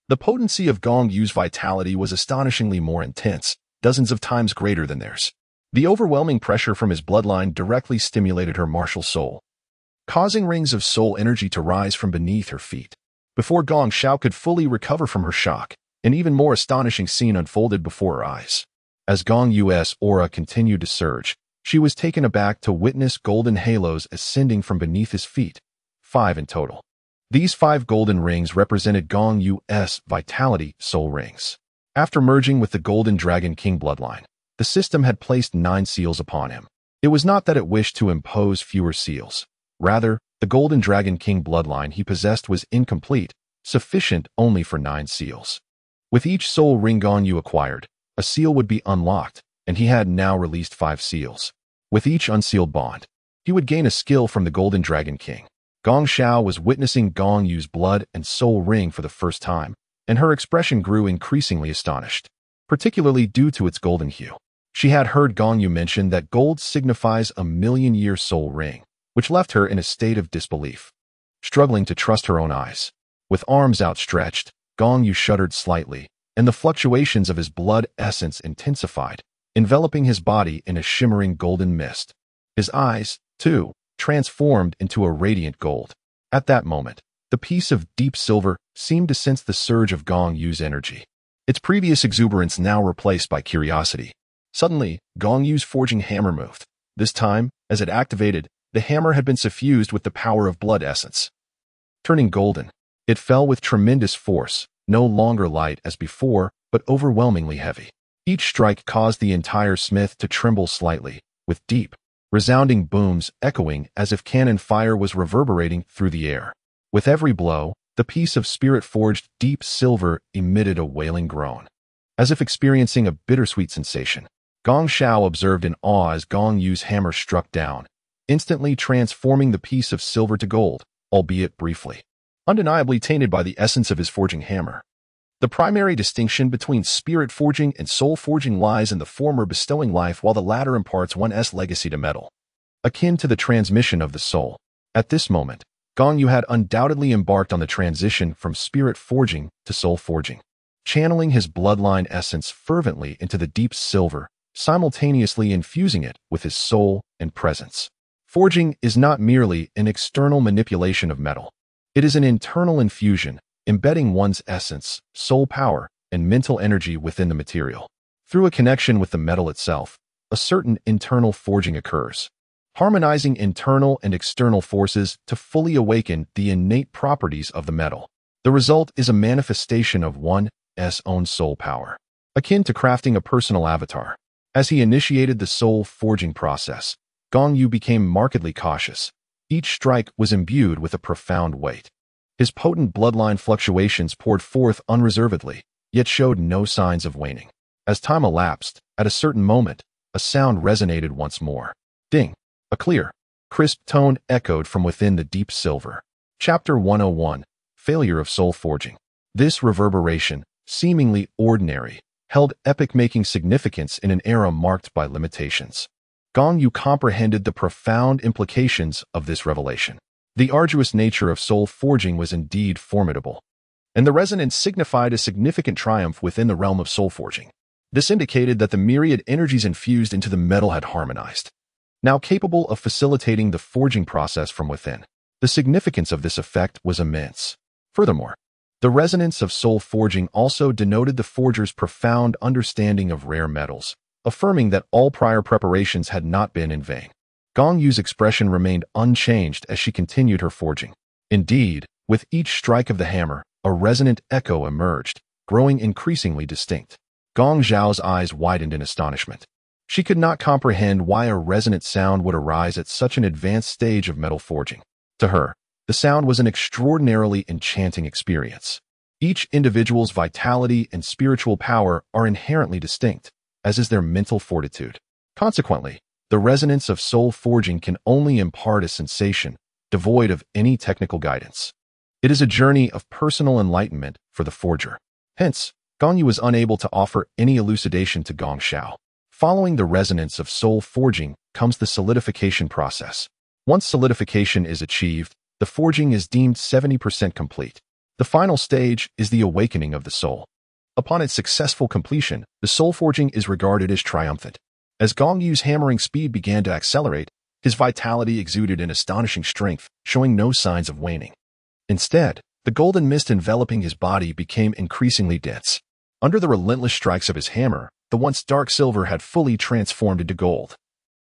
the potency of Gong Yu's vitality was astonishingly more intense, dozens of times greater than theirs. The overwhelming pressure from his bloodline directly stimulated her martial soul, causing rings of soul energy to rise from beneath her feet. Before Gong Xiao could fully recover from her shock, an even more astonishing scene unfolded before her eyes. As Gong Yu's aura continued to surge, she was taken aback to witness golden halos ascending from beneath his feet, 5 in total. These 5 golden rings represented Gong Yu's vitality soul rings. After merging with the Golden Dragon King bloodline, the system had placed 9 seals upon him. It was not that it wished to impose fewer seals. Rather, the Golden Dragon King bloodline he possessed was incomplete, sufficient only for 9 seals. With each soul ring Gong Yu acquired, a seal would be unlocked, and he had now released 5 seals. With each unsealed bond, he would gain a skill from the Golden Dragon King. Gong Xiao was witnessing Gong Yu's blood and soul ring for the first time, and her expression grew increasingly astonished, particularly due to its golden hue. She had heard Gong Yu mention that gold signifies a million-year soul ring, which left her in a state of disbelief, struggling to trust her own eyes. With arms outstretched, Gong Yu shuddered slightly, and the fluctuations of his blood essence intensified, enveloping his body in a shimmering golden mist. His eyes, too, transformed into a radiant gold. At that moment, the piece of deep silver seemed to sense the surge of Gong Yu's energy, its previous exuberance now replaced by curiosity. Suddenly, Gong Yu's forging hammer moved. This time, as it activated, the hammer had been suffused with the power of blood essence. Turning golden, it fell with tremendous force, no longer light as before, but overwhelmingly heavy. Each strike caused the entire smith to tremble slightly, with deep, resounding booms echoing as if cannon fire was reverberating through the air. With every blow, the piece of spirit-forged deep silver emitted a wailing groan, as if experiencing a bittersweet sensation. Gong Xiao observed in awe as Gong Yu's hammer struck down, instantly transforming the piece of silver to gold, albeit briefly, undeniably tainted by the essence of his forging hammer. The primary distinction between spirit forging and soul forging lies in the former bestowing life while the latter imparts one's legacy to metal, akin to the transmission of the soul. At this moment, Gong Yu had undoubtedly embarked on the transition from spirit forging to soul forging, channeling his bloodline essence fervently into the deep silver, simultaneously infusing it with his soul and presence. Forging is not merely an external manipulation of metal. It is an internal infusion, embedding one's essence, soul power, and mental energy within the material. Through a connection with the metal itself, a certain internal forging occurs, harmonizing internal and external forces to fully awaken the innate properties of the metal. The result is a manifestation of one's own soul power, akin to crafting a personal avatar. As he initiated the soul forging process, Gong Yu became markedly cautious. Each strike was imbued with a profound weight. His potent bloodline fluctuations poured forth unreservedly, yet showed no signs of waning. As time elapsed, at a certain moment, a sound resonated once more. Ding! A clear, crisp tone echoed from within the deep silver. Chapter 101, Failure of Soul Forging. This reverberation, seemingly ordinary, held epic-making significance in an era marked by limitations. Gong Yu comprehended the profound implications of this revelation. The arduous nature of soul forging was indeed formidable, and the resonance signified a significant triumph within the realm of soul forging. This indicated that the myriad energies infused into the metal had harmonized, now capable of facilitating the forging process from within. The significance of this effect was immense. Furthermore, the resonance of soul forging also denoted the forger's profound understanding of rare metals, affirming that all prior preparations had not been in vain. Gong Yu's expression remained unchanged as she continued her forging. Indeed, with each strike of the hammer, a resonant echo emerged, growing increasingly distinct. Gong Xiao's eyes widened in astonishment. She could not comprehend why a resonant sound would arise at such an advanced stage of metal forging. To her, the sound was an extraordinarily enchanting experience. Each individual's vitality and spiritual power are inherently distinct, as is their mental fortitude. Consequently, the resonance of soul forging can only impart a sensation devoid of any technical guidance. It is a journey of personal enlightenment for the forger. Hence, Gong Yu was unable to offer any elucidation to Gong Xiao. Following the resonance of soul forging comes the solidification process. Once solidification is achieved, the forging is deemed 70% complete. The final stage is the awakening of the soul. Upon its successful completion, the soul forging is regarded as triumphant. As Gong Yu's hammering speed began to accelerate, his vitality exuded an astonishing strength, showing no signs of waning. Instead, the golden mist enveloping his body became increasingly dense. Under the relentless strikes of his hammer, the once dark silver had fully transformed into gold.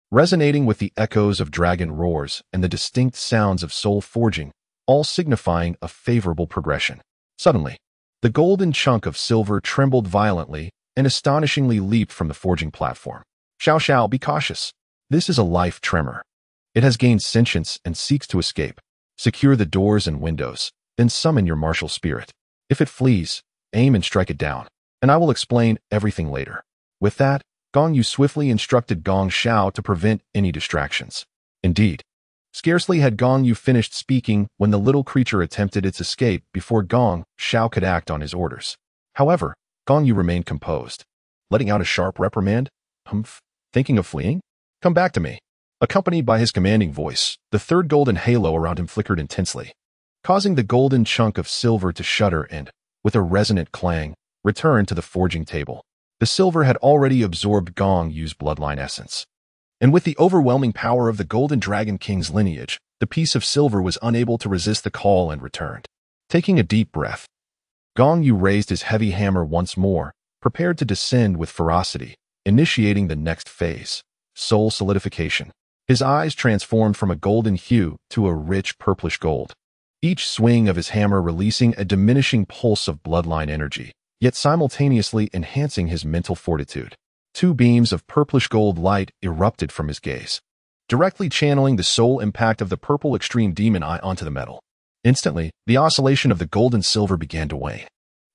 Resonating with the echoes of dragon roars and the distinct sounds of soul forging, all signifying a favorable progression. Suddenly, the golden chunk of silver trembled violently and astonishingly leaped from the forging platform. Xiao, be cautious. This is a life tremor. It has gained sentience and seeks to escape. Secure the doors and windows, then summon your martial spirit. If it flees, aim and strike it down, and I will explain everything later. With that, Gong Yu swiftly instructed Gong Xiao to prevent any distractions. Indeed, scarcely had Gong Yu finished speaking when the little creature attempted its escape before Gong Xiao could act on his orders. However, Gong Yu remained composed, letting out a sharp reprimand. Humph, thinking of fleeing? Come back to me. Accompanied by his commanding voice, the third golden halo around him flickered intensely, causing the golden chunk of silver to shudder and, with a resonant clang, return to the forging table. The silver had already absorbed Gong Yu's bloodline essence, and with the overwhelming power of the Golden Dragon King's lineage, the piece of silver was unable to resist the call and returned. Taking a deep breath, Gong Yu raised his heavy hammer once more, prepared to descend with ferocity, initiating the next phase, soul solidification. His eyes transformed from a golden hue to a rich purplish gold, each swing of his hammer releasing a diminishing pulse of bloodline energy, yet simultaneously enhancing his mental fortitude. Two beams of purplish gold light erupted from his gaze, directly channeling the soul impact of the purple extreme demon eye onto the metal. Instantly, the oscillation of the gold and silver began to wane.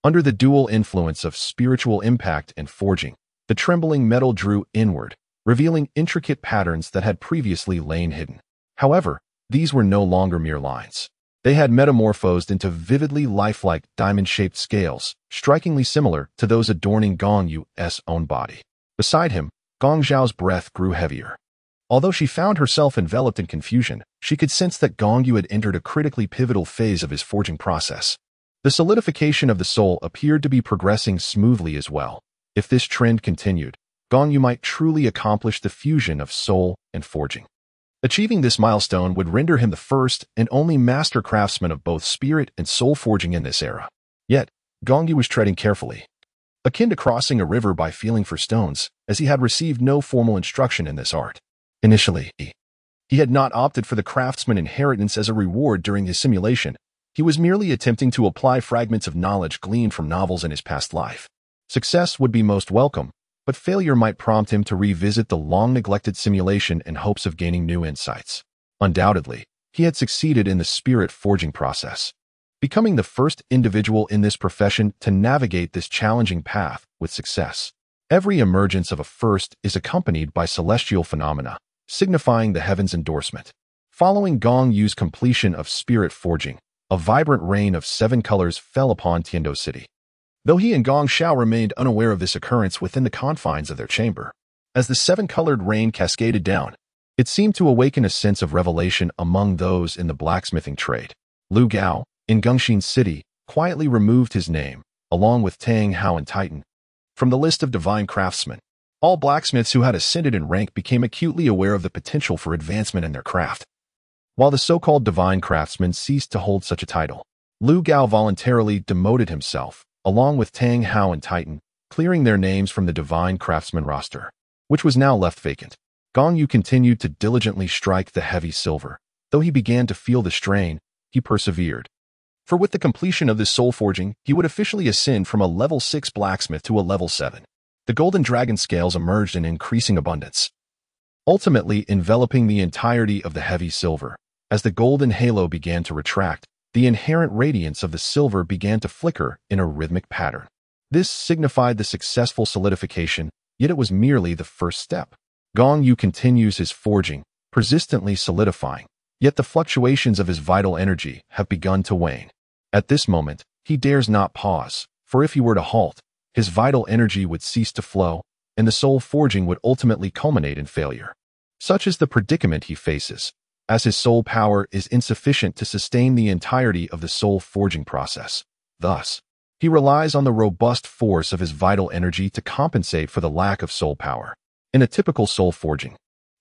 Under the dual influence of spiritual impact and forging, the trembling metal drew inward, revealing intricate patterns that had previously lain hidden. However, these were no longer mere lines. They had metamorphosed into vividly lifelike diamond-shaped scales, strikingly similar to those adorning Gong Yu's own body. Beside him, Gong Xiao's breath grew heavier. Although she found herself enveloped in confusion, she could sense that Gong Yu had entered a critically pivotal phase of his forging process. The solidification of the soul appeared to be progressing smoothly as well. If this trend continued, Gong Yu might truly accomplish the fusion of soul and forging. Achieving this milestone would render him the first and only master craftsman of both spirit and soul forging in this era. Yet, Gong Yu was treading carefully, akin to crossing a river by feeling for stones, as he had received no formal instruction in this art. Initially, he had not opted for the craftsman inheritance as a reward during his simulation. He was merely attempting to apply fragments of knowledge gleaned from novels in his past life. Success would be most welcome, but failure might prompt him to revisit the long-neglected simulation in hopes of gaining new insights. Undoubtedly, he had succeeded in the spirit forging process. becoming the first individual in this profession to navigate this challenging path with success. Every emergence of a first is accompanied by celestial phenomena, signifying the heavens' endorsement. Following Gong Yu's completion of spirit forging, a vibrant rain of 7 colors fell upon Tiando City. Though he and Gong Xiao remained unaware of this occurrence within the confines of their chamber, as the 7-colored rain cascaded down, it seemed to awaken a sense of revelation among those in the blacksmithing trade. Lu Gao, in Gongxin City, quietly removed his name, along with Tang Hao and Titan, from the list of divine craftsmen. All blacksmiths who had ascended in rank became acutely aware of the potential for advancement in their craft. While the so-called divine craftsmen ceased to hold such a title, Lu Gao voluntarily demoted himself, along with Tang Hao and Titan, clearing their names from the divine craftsman roster, which was now left vacant. Gong Yu continued to diligently strike the heavy silver. Though he began to feel the strain, he persevered. For with the completion of this soul forging, he would officially ascend from a level 6 blacksmith to a level 7. The golden dragon scales emerged in increasing abundance, ultimately enveloping the entirety of the heavy silver. As the golden halo began to retract, the inherent radiance of the silver began to flicker in a rhythmic pattern. This signified the successful solidification, yet it was merely the first step. Gong Yu continues his forging, persistently solidifying, yet the fluctuations of his vital energy have begun to wane. At this moment, he dares not pause, for if he were to halt, his vital energy would cease to flow, and the soul forging would ultimately culminate in failure. Such is the predicament he faces, as his soul power is insufficient to sustain the entirety of the soul forging process. Thus, he relies on the robust force of his vital energy to compensate for the lack of soul power. In a typical soul forging,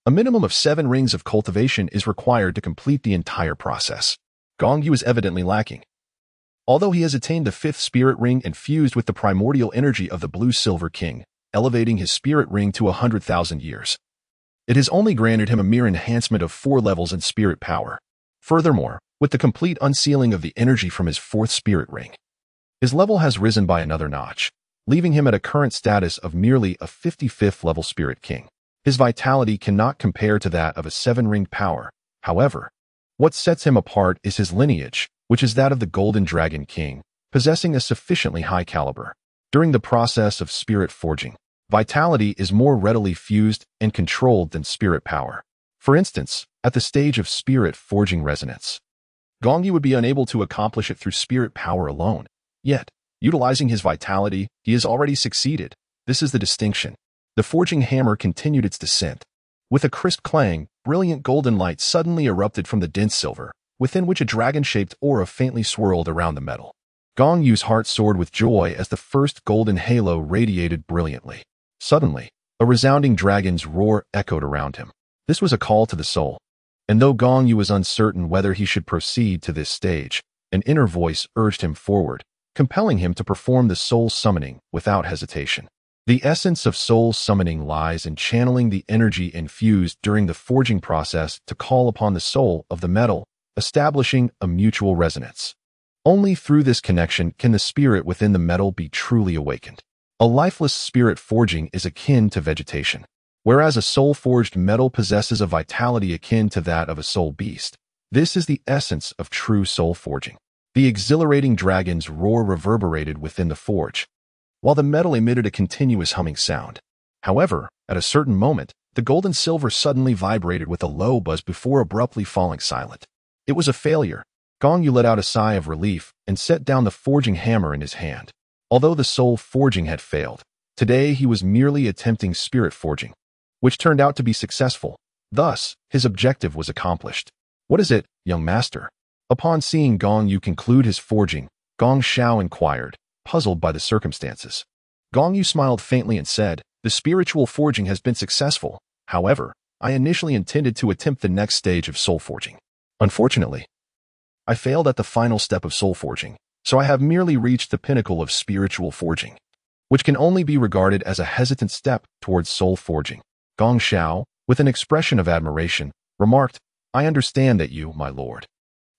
a minimum of 7 rings of cultivation is required to complete the entire process. Gong Yu is evidently lacking. Although he has attained the 5th spirit ring and fused with the primordial energy of the Blue Silver King, elevating his spirit ring to 100,000 years, it has only granted him a mere enhancement of 4 levels in spirit power. Furthermore, with the complete unsealing of the energy from his 4th spirit ring, his level has risen by another notch, leaving him at a current status of merely a 55th level spirit king. His vitality cannot compare to that of a 7-ringed power. However, what sets him apart is his lineage, which is that of the Golden Dragon King, possessing a sufficiently high caliber. During the process of spirit forging, vitality is more readily fused and controlled than spirit power. For instance, at the stage of spirit forging resonance, Gong Yu would be unable to accomplish it through spirit power alone. Yet, utilizing his vitality, he has already succeeded. This is the distinction. The forging hammer continued its descent. With a crisp clang, brilliant golden light suddenly erupted from the dense silver, within which a dragon-shaped aura faintly swirled around the metal. Gong Yu's heart soared with joy as the first golden halo radiated brilliantly. Suddenly, a resounding dragon's roar echoed around him. This was a call to the soul. And though Gong Yu was uncertain whether he should proceed to this stage, an inner voice urged him forward, compelling him to perform the soul summoning without hesitation. The essence of soul summoning lies in channeling the energy infused during the forging process to call upon the soul of the metal, establishing a mutual resonance. Only through this connection can the spirit within the metal be truly awakened. A lifeless spirit forging is akin to vegetation, whereas a soul-forged metal possesses a vitality akin to that of a soul beast. This is the essence of true soul forging. The exhilarating dragon's roar reverberated within the forge, while the metal emitted a continuous humming sound. However, at a certain moment, the golden silver suddenly vibrated with a low buzz before abruptly falling silent. It was a failure. Gong Yu let out a sigh of relief and set down the forging hammer in his hand. Although the soul forging had failed, today he was merely attempting spirit forging, which turned out to be successful. Thus, his objective was accomplished. What is it, young master? Upon seeing Gong Yu conclude his forging, Gong Xiao inquired, puzzled by the circumstances. Gong Yu smiled faintly and said, "The spiritual forging has been successful. However, I initially intended to attempt the next stage of soul forging. Unfortunately, I failed at the final step of soul forging, so I have merely reached the pinnacle of spiritual forging, which can only be regarded as a hesitant step towards soul forging." Gong Xiao, with an expression of admiration, remarked, "I understand that you, my lord,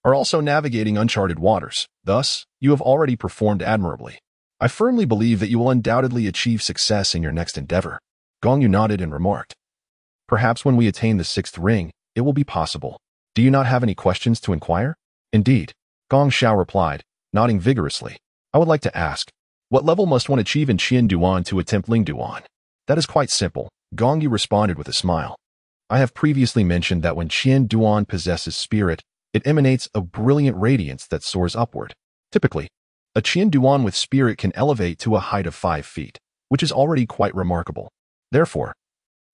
are also navigating uncharted waters. Thus, you have already performed admirably. I firmly believe that you will undoubtedly achieve success in your next endeavor." Gong Yu nodded and remarked, "Perhaps when we attain the 6th ring, it will be possible. Do you not have any questions to inquire?" "Indeed," Gong Xiao replied, Nodding vigorously. I would like to ask, what level must one achieve in Qian Duan to attempt Ling Duan? That is quite simple, Gong Yu responded with a smile. I have previously mentioned that when Qian Duan possesses spirit, it emanates a brilliant radiance that soars upward. Typically, a Qian Duan with spirit can elevate to a height of 5 feet, which is already quite remarkable. Therefore,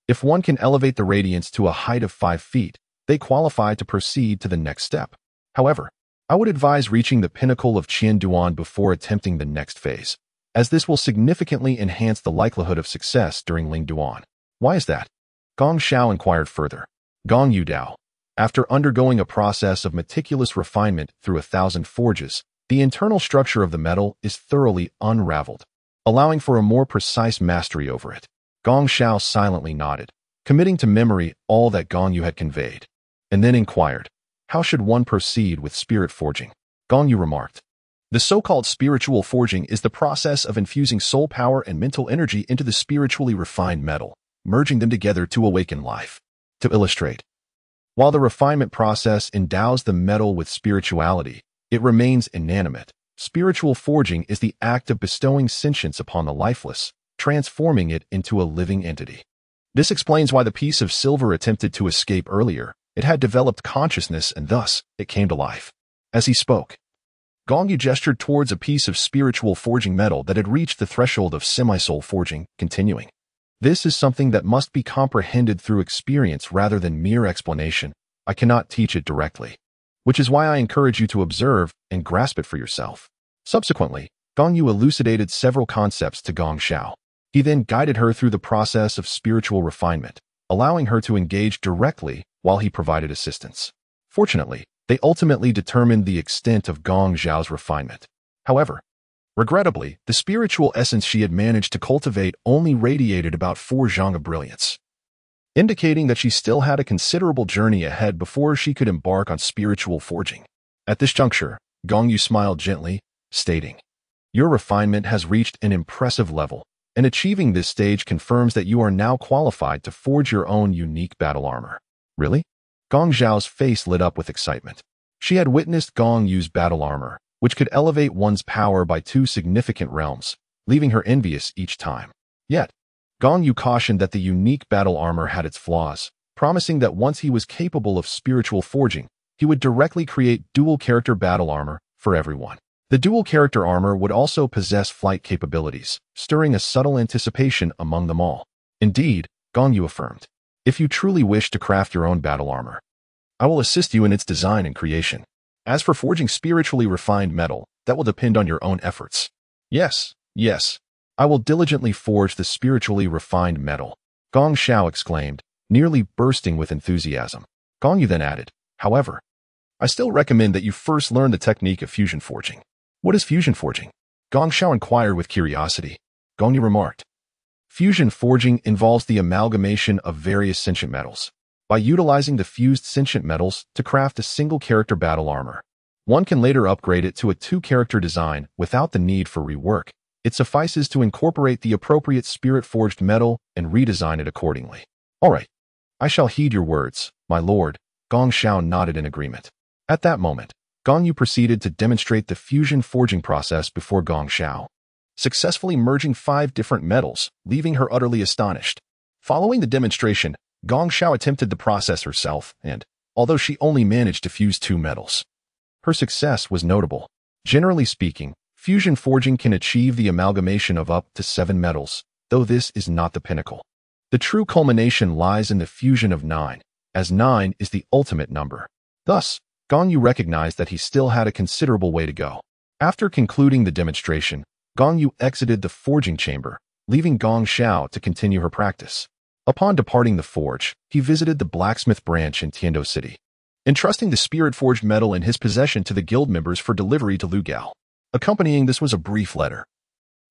if one can elevate the radiance to a height of 5 feet, they qualify to proceed to the next step. However, I would advise reaching the pinnacle of Qian Duan before attempting the next phase, as this will significantly enhance the likelihood of success during Ling Duan. Why is that? Gong Xiao inquired further. Gong Yu Dao. After undergoing a process of meticulous refinement through 1,000 forges, the internal structure of the metal is thoroughly unraveled, allowing for a more precise mastery over it. Gong Xiao silently nodded, committing to memory all that Gong Yu had conveyed, and then inquired, how should one proceed with spirit forging? Gong Yu remarked, the so-called spiritual forging is the process of infusing soul power and mental energy into the spiritually refined metal, merging them together to awaken life. To illustrate, while the refinement process endows the metal with spirituality, it remains inanimate. Spiritual forging is the act of bestowing sentience upon the lifeless, transforming it into a living entity. This explains why the piece of silver attempted to escape earlier. It had developed consciousness and thus it came to life. As he spoke, Gong Yu gestured towards a piece of spiritual forging metal that had reached the threshold of semi-soul forging, continuing. This is something that must be comprehended through experience rather than mere explanation. I cannot teach it directly, which is why I encourage you to observe and grasp it for yourself. Subsequently, Gong Yu elucidated several concepts to Gong Xiao. He then guided her through the process of spiritual refinement, allowing her to engage directly while he provided assistance. Fortunately, they ultimately determined the extent of Gong Xiao's refinement. However, regrettably, the spiritual essence she had managed to cultivate only radiated about 4 zhang of brilliance, indicating that she still had a considerable journey ahead before she could embark on spiritual forging. At this juncture, Gong Yu smiled gently, stating, your refinement has reached an impressive level, and achieving this stage confirms that you are now qualified to forge your own unique battle armor. Really? Gong Xiao's face lit up with excitement. She had witnessed Gong Yu's battle armor, which could elevate one's power by 2 significant realms, leaving her envious each time. Yet, Gong Yu cautioned that the unique battle armor had its flaws, promising that once he was capable of spiritual forging, he would directly create dual-character battle armor for everyone. The dual-character armor would also possess flight capabilities, stirring a subtle anticipation among them all. Indeed, Gong Yu affirmed, if you truly wish to craft your own battle armor, I will assist you in its design and creation. As for forging spiritually refined metal, that will depend on your own efforts. Yes, I will diligently forge the spiritually refined metal, Gong Xiao exclaimed, nearly bursting with enthusiasm. Gong Yu then added, however, I still recommend that you first learn the technique of fusion forging. What is fusion forging? Gong Xiao inquired with curiosity. Gong Yu remarked, fusion forging involves the amalgamation of various sentient metals. By utilizing the fused sentient metals to craft a single-character battle armor, one can later upgrade it to a 2-character design without the need for rework. It suffices to incorporate the appropriate spirit-forged metal and redesign it accordingly. All right, I shall heed your words, my lord. Gong Xiao nodded in agreement. At that moment, Gong Yu proceeded to demonstrate the fusion forging process before Gong Xiao, successfully merging 5 different metals, leaving her utterly astonished. Following the demonstration, Gong Xiao attempted the process herself, and, although she only managed to fuse 2 metals, her success was notable. Generally speaking, fusion forging can achieve the amalgamation of up to 7 metals, though this is not the pinnacle. The true culmination lies in the fusion of 9, as 9 is the ultimate number. Thus, Gong Yu recognized that he still had a considerable way to go. After concluding the demonstration, Gong Yu exited the forging chamber, leaving Gong Xiao to continue her practice. Upon departing the forge, he visited the blacksmith branch in Tiando City, entrusting the spirit-forged metal in his possession to the guild members for delivery to Lu Gao. Accompanying this was a brief letter,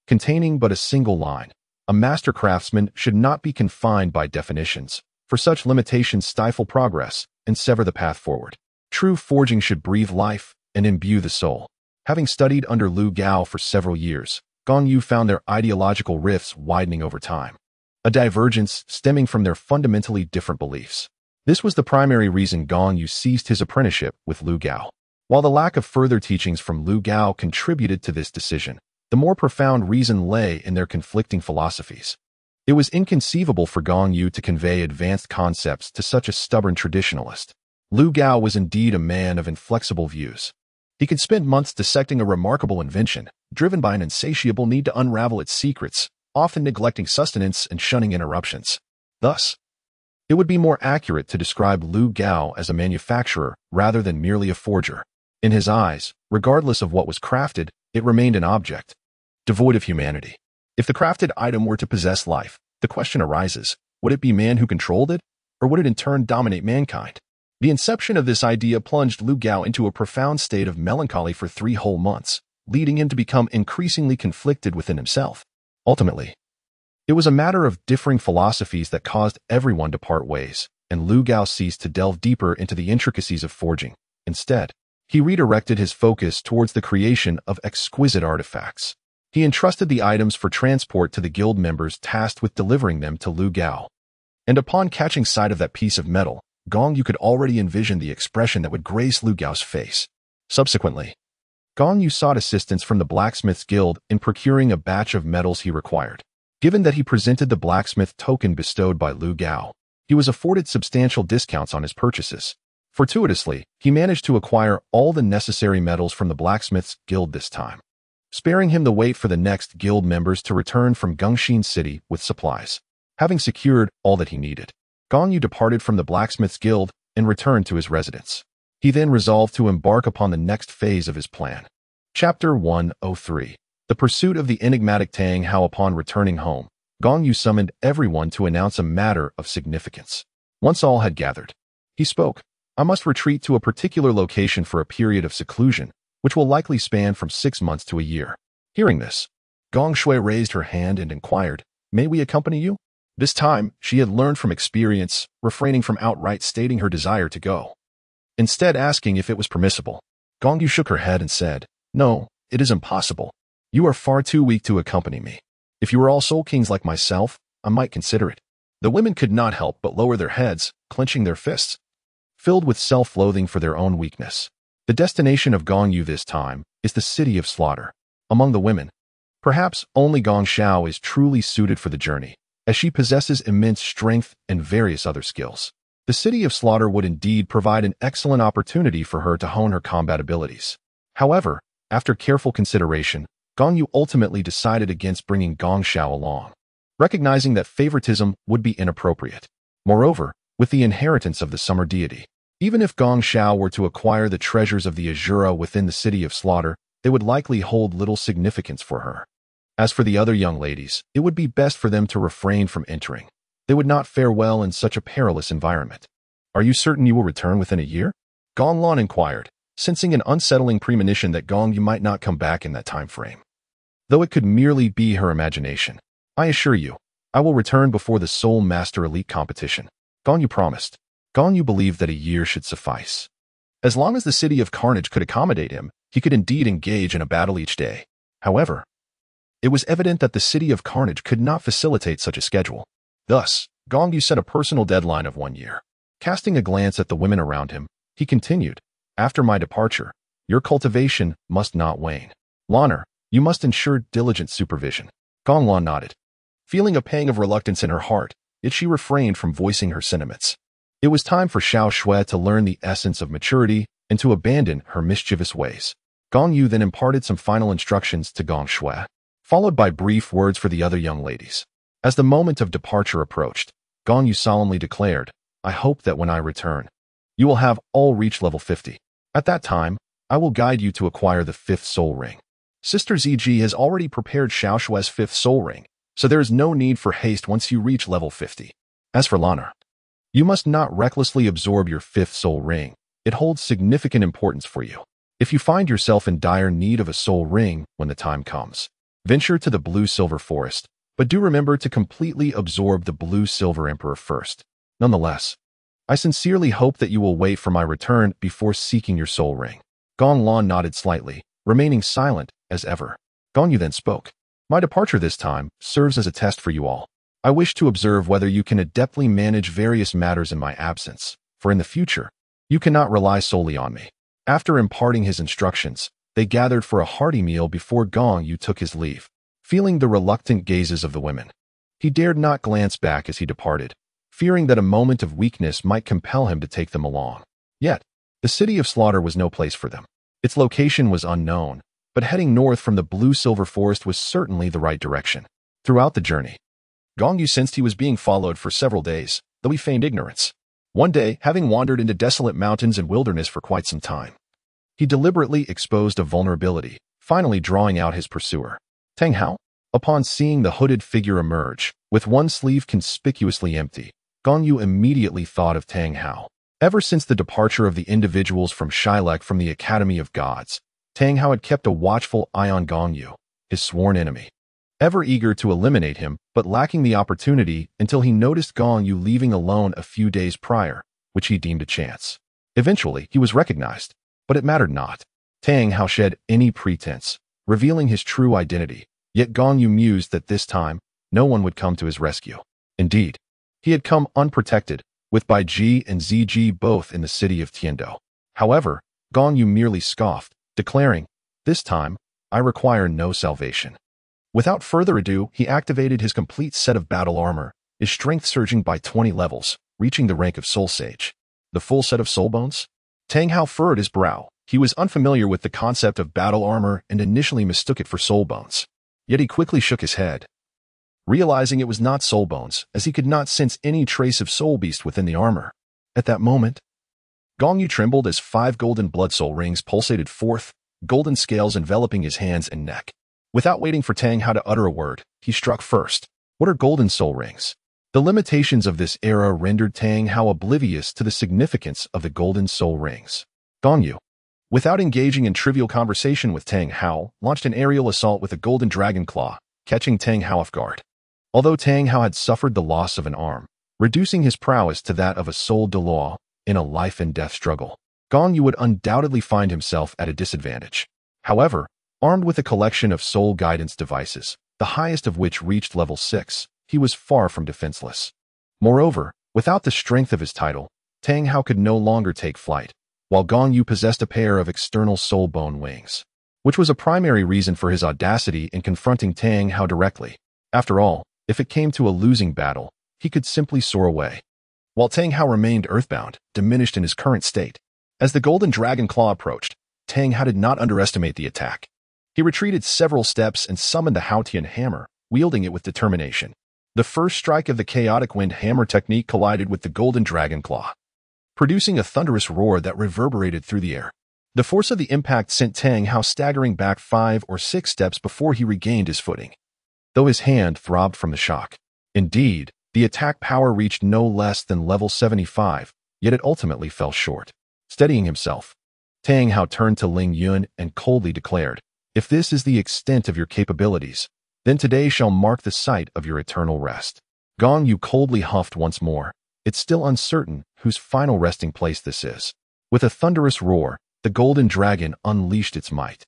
containing but a single line. A master craftsman should not be confined by definitions, for such limitations stifle progress and sever the path forward. True forging should breathe life and imbue the soul. Having studied under Lu Gao for several years, Gong Yu found their ideological rifts widening over time, a divergence stemming from their fundamentally different beliefs. This was the primary reason Gong Yu ceased his apprenticeship with Lu Gao. While the lack of further teachings from Lu Gao contributed to this decision, the more profound reason lay in their conflicting philosophies. It was inconceivable for Gong Yu to convey advanced concepts to such a stubborn traditionalist. Lu Gao was indeed a man of inflexible views. He could spend months dissecting a remarkable invention, driven by an insatiable need to unravel its secrets, often neglecting sustenance and shunning interruptions. Thus, it would be more accurate to describe Lu Gao as a manufacturer rather than merely a forger. In his eyes, regardless of what was crafted, it remained an object, devoid of humanity. If the crafted item were to possess life, the question arises, would it be man who controlled it, or would it in turn dominate mankind? The inception of this idea plunged Lu Gao into a profound state of melancholy for 3 whole months, leading him to become increasingly conflicted within himself. Ultimately, it was a matter of differing philosophies that caused everyone to part ways, and Lu Gao ceased to delve deeper into the intricacies of forging. Instead, he redirected his focus towards the creation of exquisite artifacts. He entrusted the items for transport to the guild members tasked with delivering them to Lu Gao. And upon catching sight of that piece of metal, Gong Yu could already envision the expression that would grace Lu Gao's face. Subsequently, Gong Yu sought assistance from the blacksmith's guild in procuring a batch of metals he required. Given that he presented the blacksmith token bestowed by Lu Gao, he was afforded substantial discounts on his purchases. Fortuitously, he managed to acquire all the necessary metals from the blacksmith's guild this time, sparing him the wait for the next guild members to return from Gongxin City with supplies. Having secured all that he needed, Gong Yu departed from the blacksmith's guild and returned to his residence. He then resolved to embark upon the next phase of his plan. Chapter 103. The Pursuit of the Enigmatic Tang. How upon returning home, Gong Yu summoned everyone to announce a matter of significance. Once all had gathered, he spoke. I must retreat to a particular location for a period of seclusion, which will likely span from 6 months to a year. Hearing this, Gong Shui raised her hand and inquired, "May we accompany you?" This time, she had learned from experience, refraining from outright stating her desire to go. Instead asking if it was permissible, Gong Yu shook her head and said, "No, it is impossible. You are far too weak to accompany me. If you were all soul kings like myself, I might consider it." The women could not help but lower their heads, clenching their fists, filled with self-loathing for their own weakness. The destination of Gong Yu this time is the city of slaughter. Among the women, perhaps only Gong Shao is truly suited for the journey, as she possesses immense strength and various other skills. The city of slaughter would indeed provide an excellent opportunity for her to hone her combat abilities. However, after careful consideration, Gong Yu ultimately decided against bringing Gong Shao along, recognizing that favoritism would be inappropriate. Moreover, with the inheritance of the summer deity, even if Gong Shao were to acquire the treasures of the Azura within the city of slaughter, they would likely hold little significance for her. As for the other young ladies, it would be best for them to refrain from entering. They would not fare well in such a perilous environment. "Are you certain you will return within a year?" Gong Lan inquired, sensing an unsettling premonition that Gong Yu might not come back in that time frame. Though it could merely be her imagination. "I assure you, I will return before the Soul Master Elite competition," Gong Yu promised. Gong Yu believed that a year should suffice. As long as the City of Carnage could accommodate him, he could indeed engage in a battle each day. However, it was evident that the City of Carnage could not facilitate such a schedule. Thus, Gong Yu set a personal deadline of 1 year. Casting a glance at the women around him, he continued, "After my departure, your cultivation must not wane. Lanner, you must ensure diligent supervision." Gong Lan nodded. Feeling a pang of reluctance in her heart, yet she refrained from voicing her sentiments. It was time for Xiao Shui to learn the essence of maturity and to abandon her mischievous ways. Gong Yu then imparted some final instructions to Gong Shui, followed by brief words for the other young ladies. As the moment of departure approached, Gong Yu solemnly declared, "I hope that when I return, you will have all reached level 50. At that time, I will guide you to acquire the 5th soul ring." Sister ZG has already prepared Xiao Shui's 5th soul ring, so there is no need for haste once you reach level 50. As for Lanner, you must not recklessly absorb your 5th soul ring. It holds significant importance for you. If you find yourself in dire need of a soul ring when the time comes, venture to the blue-silver forest, but do remember to completely absorb the blue-silver emperor first. Nonetheless, I sincerely hope that you will wait for my return before seeking your soul ring. Gong Lan nodded slightly, remaining silent as ever. Gong Yu then spoke. "My departure this time serves as a test for you all. I wish to observe whether you can adeptly manage various matters in my absence, for in the future, you cannot rely solely on me. After imparting his instructions, they gathered for a hearty meal before Gong Yu took his leave. Feeling the reluctant gazes of the women, he dared not glance back as he departed, fearing that a moment of weakness might compel him to take them along. Yet, the city of slaughter was no place for them. Its location was unknown, but heading north from the blue-silver forest was certainly the right direction. Throughout the journey, Gong Yu sensed he was being followed for several days, though he feigned ignorance. One day, having wandered into desolate mountains and wilderness for quite some time, he deliberately exposed a vulnerability, finally drawing out his pursuer. Tang Hao, upon seeing the hooded figure emerge, with one sleeve conspicuously empty, Gong Yu immediately thought of Tang Hao. Ever since the departure of the individuals from Shilek from the Academy of Gods, Tang Hao had kept a watchful eye on Gong Yu, his sworn enemy. Ever eager to eliminate him, but lacking the opportunity until he noticed Gong Yu leaving alone a few days prior, which he deemed a chance. Eventually, he was recognized, but it mattered not. Tang Hao shed any pretense, revealing his true identity, yet Gong Yu mused that this time, no one would come to his rescue. Indeed, he had come unprotected, with Bai Ji and Ziji both in the city of Tiando. However, Gong Yu merely scoffed, declaring, "This time, I require no salvation." Without further ado, he activated his complete set of battle armor, his strength surging by 20 levels, reaching the rank of Soul Sage. The full set of soul bones? Tang Hao furrowed his brow. He was unfamiliar with the concept of battle armor and initially mistook it for soul bones. Yet he quickly shook his head, realizing it was not soul bones, as he could not sense any trace of soul beast within the armor. At that moment, Gong Yu trembled as 5 golden blood soul rings pulsated forth, golden scales enveloping his hands and neck. Without waiting for Tang Hao to utter a word, he struck first. What are golden soul rings? The limitations of this era rendered Tang Hao oblivious to the significance of the golden soul rings. Gong Yu, without engaging in trivial conversation with Tang Hao, launched an aerial assault with a golden dragon claw, catching Tang Hao off guard. Although Tang Hao had suffered the loss of an arm, reducing his prowess to that of a soul Douluo in a life-and-death struggle, Gong Yu would undoubtedly find himself at a disadvantage. However, armed with a collection of soul guidance devices, the highest of which reached level 6, he was far from defenseless. Moreover, without the strength of his title, Tang Hao could no longer take flight, while Gong Yu possessed a pair of external soul bone wings, which was a primary reason for his audacity in confronting Tang Hao directly. After all, if it came to a losing battle, he could simply soar away. While Tang Hao remained earthbound, diminished in his current state. As the golden dragon claw approached, Tang Hao did not underestimate the attack. He retreated several steps and summoned the Haotian hammer, wielding it with determination. The first strike of the chaotic wind hammer technique collided with the golden dragon claw, producing a thunderous roar that reverberated through the air. The force of the impact sent Tang Hao staggering back 5 or 6 steps before he regained his footing, though his hand throbbed from the shock. Indeed, the attack power reached no less than level 75, yet it ultimately fell short. Steadying himself, Tang Hao turned to Ling Yun and coldly declared, "If this is the extent of your capabilities, then today shall mark the site of your eternal rest." Gong Yu coldly huffed once more. It's still uncertain whose final resting place this is. With a thunderous roar, the golden dragon unleashed its might.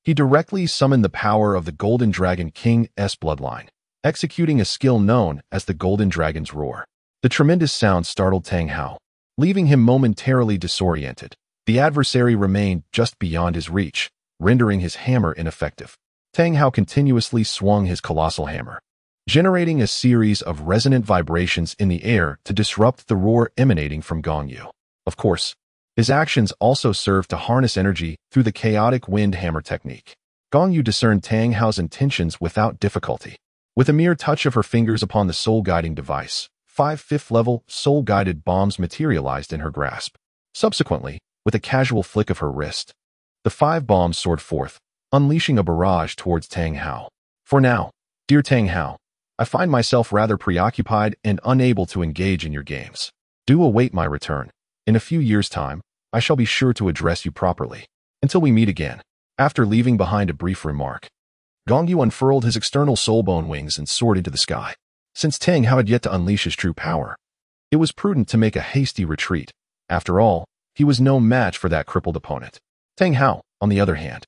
He directly summoned the power of the golden dragon King's bloodline, executing a skill known as the golden dragon's roar. The tremendous sound startled Tang Hao, leaving him momentarily disoriented. The adversary remained just beyond his reach, rendering his hammer ineffective. Tang Hao continuously swung his colossal hammer, generating a series of resonant vibrations in the air to disrupt the roar emanating from Gong Yu. Of course, his actions also served to harness energy through the chaotic wind hammer technique. Gong Yu discerned Tang Hao's intentions without difficulty. With a mere touch of her fingers upon the soul-guiding device, 5 fifth-level soul-guided bombs materialized in her grasp. Subsequently, with a casual flick of her wrist, the 5 bombs soared forth, unleashing a barrage towards Tang Hao. For now, dear Tang Hao, I find myself rather preoccupied and unable to engage in your games. Do await my return. In a few years' time, I shall be sure to address you properly. Until we meet again. After leaving behind a brief remark, Gong Yu unfurled his external soulbone wings and soared into the sky. Since Tang Hao had yet to unleash his true power, it was prudent to make a hasty retreat. After all, he was no match for that crippled opponent. Tang Hao, on the other hand,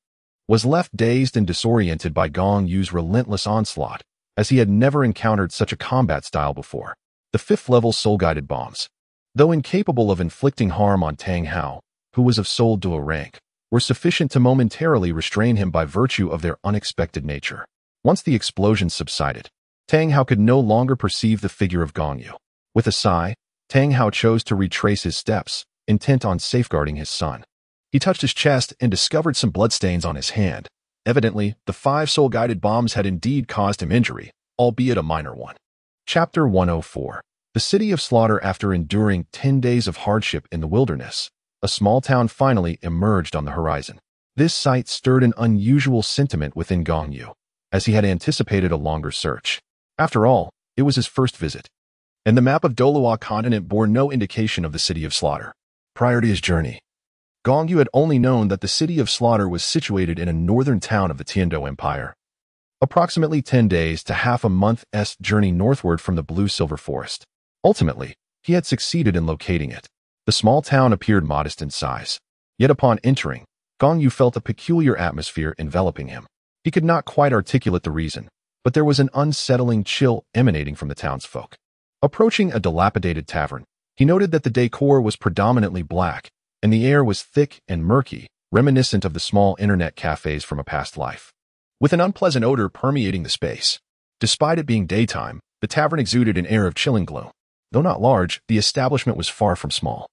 was left dazed and disoriented by Gong Yu's relentless onslaught, as he had never encountered such a combat style before. The 5th-level soul-guided bombs, though incapable of inflicting harm on Tang Hao, who was of sole duo rank, were sufficient to momentarily restrain him by virtue of their unexpected nature. Once the explosion subsided, Tang Hao could no longer perceive the figure of Gong Yu. With a sigh, Tang Hao chose to retrace his steps, intent on safeguarding his son. He touched his chest and discovered some bloodstains on his hand. Evidently, the 5 soul-guided bombs had indeed caused him injury, albeit a minor one. Chapter 104. The City of Slaughter. After enduring 10 days of hardship in the wilderness, a small town finally emerged on the horizon. This sight stirred an unusual sentiment within Gong Yu, as he had anticipated a longer search. After all, it was his first visit, and the map of Douluo Continent bore no indication of the City of Slaughter. Prior to his journey, Gong Yu had only known that the City of Slaughter was situated in a northern town of the Tiando Empire, approximately 10 days to half a month's journey northward from the blue-silver forest. Ultimately, he had succeeded in locating it. The small town appeared modest in size, yet upon entering, Gong Yu felt a peculiar atmosphere enveloping him. He could not quite articulate the reason, but there was an unsettling chill emanating from the townsfolk. Approaching a dilapidated tavern, he noted that the decor was predominantly black, and the air was thick and murky, reminiscent of the small internet cafes from a past life, with an unpleasant odor permeating the space. Despite it being daytime, the tavern exuded an air of chilling gloom. Though not large, the establishment was far from small,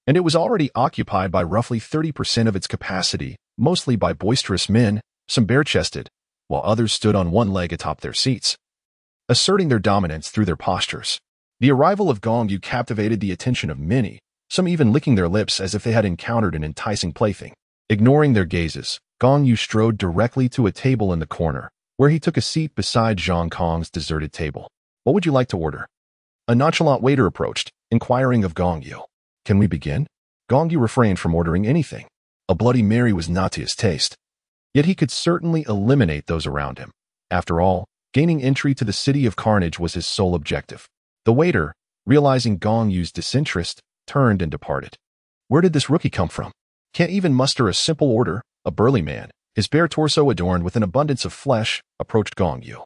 and it was already occupied by roughly 30% of its capacity, mostly by boisterous men, some bare-chested, while others stood on one leg atop their seats, asserting their dominance through their postures. The arrival of Gong Yu captivated the attention of many, some even licking their lips as if they had encountered an enticing plaything. Ignoring their gazes, Gong Yu strode directly to a table in the corner, where he took a seat beside Zhang Kong's deserted table. "What would you like to order?" A nonchalant waiter approached, inquiring of Gong Yu. "Can we begin?" Gong Yu refrained from ordering anything. A Bloody Mary was not to his taste, yet he could certainly eliminate those around him. After all, gaining entry to the City of Carnage was his sole objective. The waiter, realizing Gong Yu's disinterest, turned and departed. Where did this rookie come from? Can't even muster a simple order. A burly man, his bare torso adorned with an abundance of flesh, approached Gong Yu,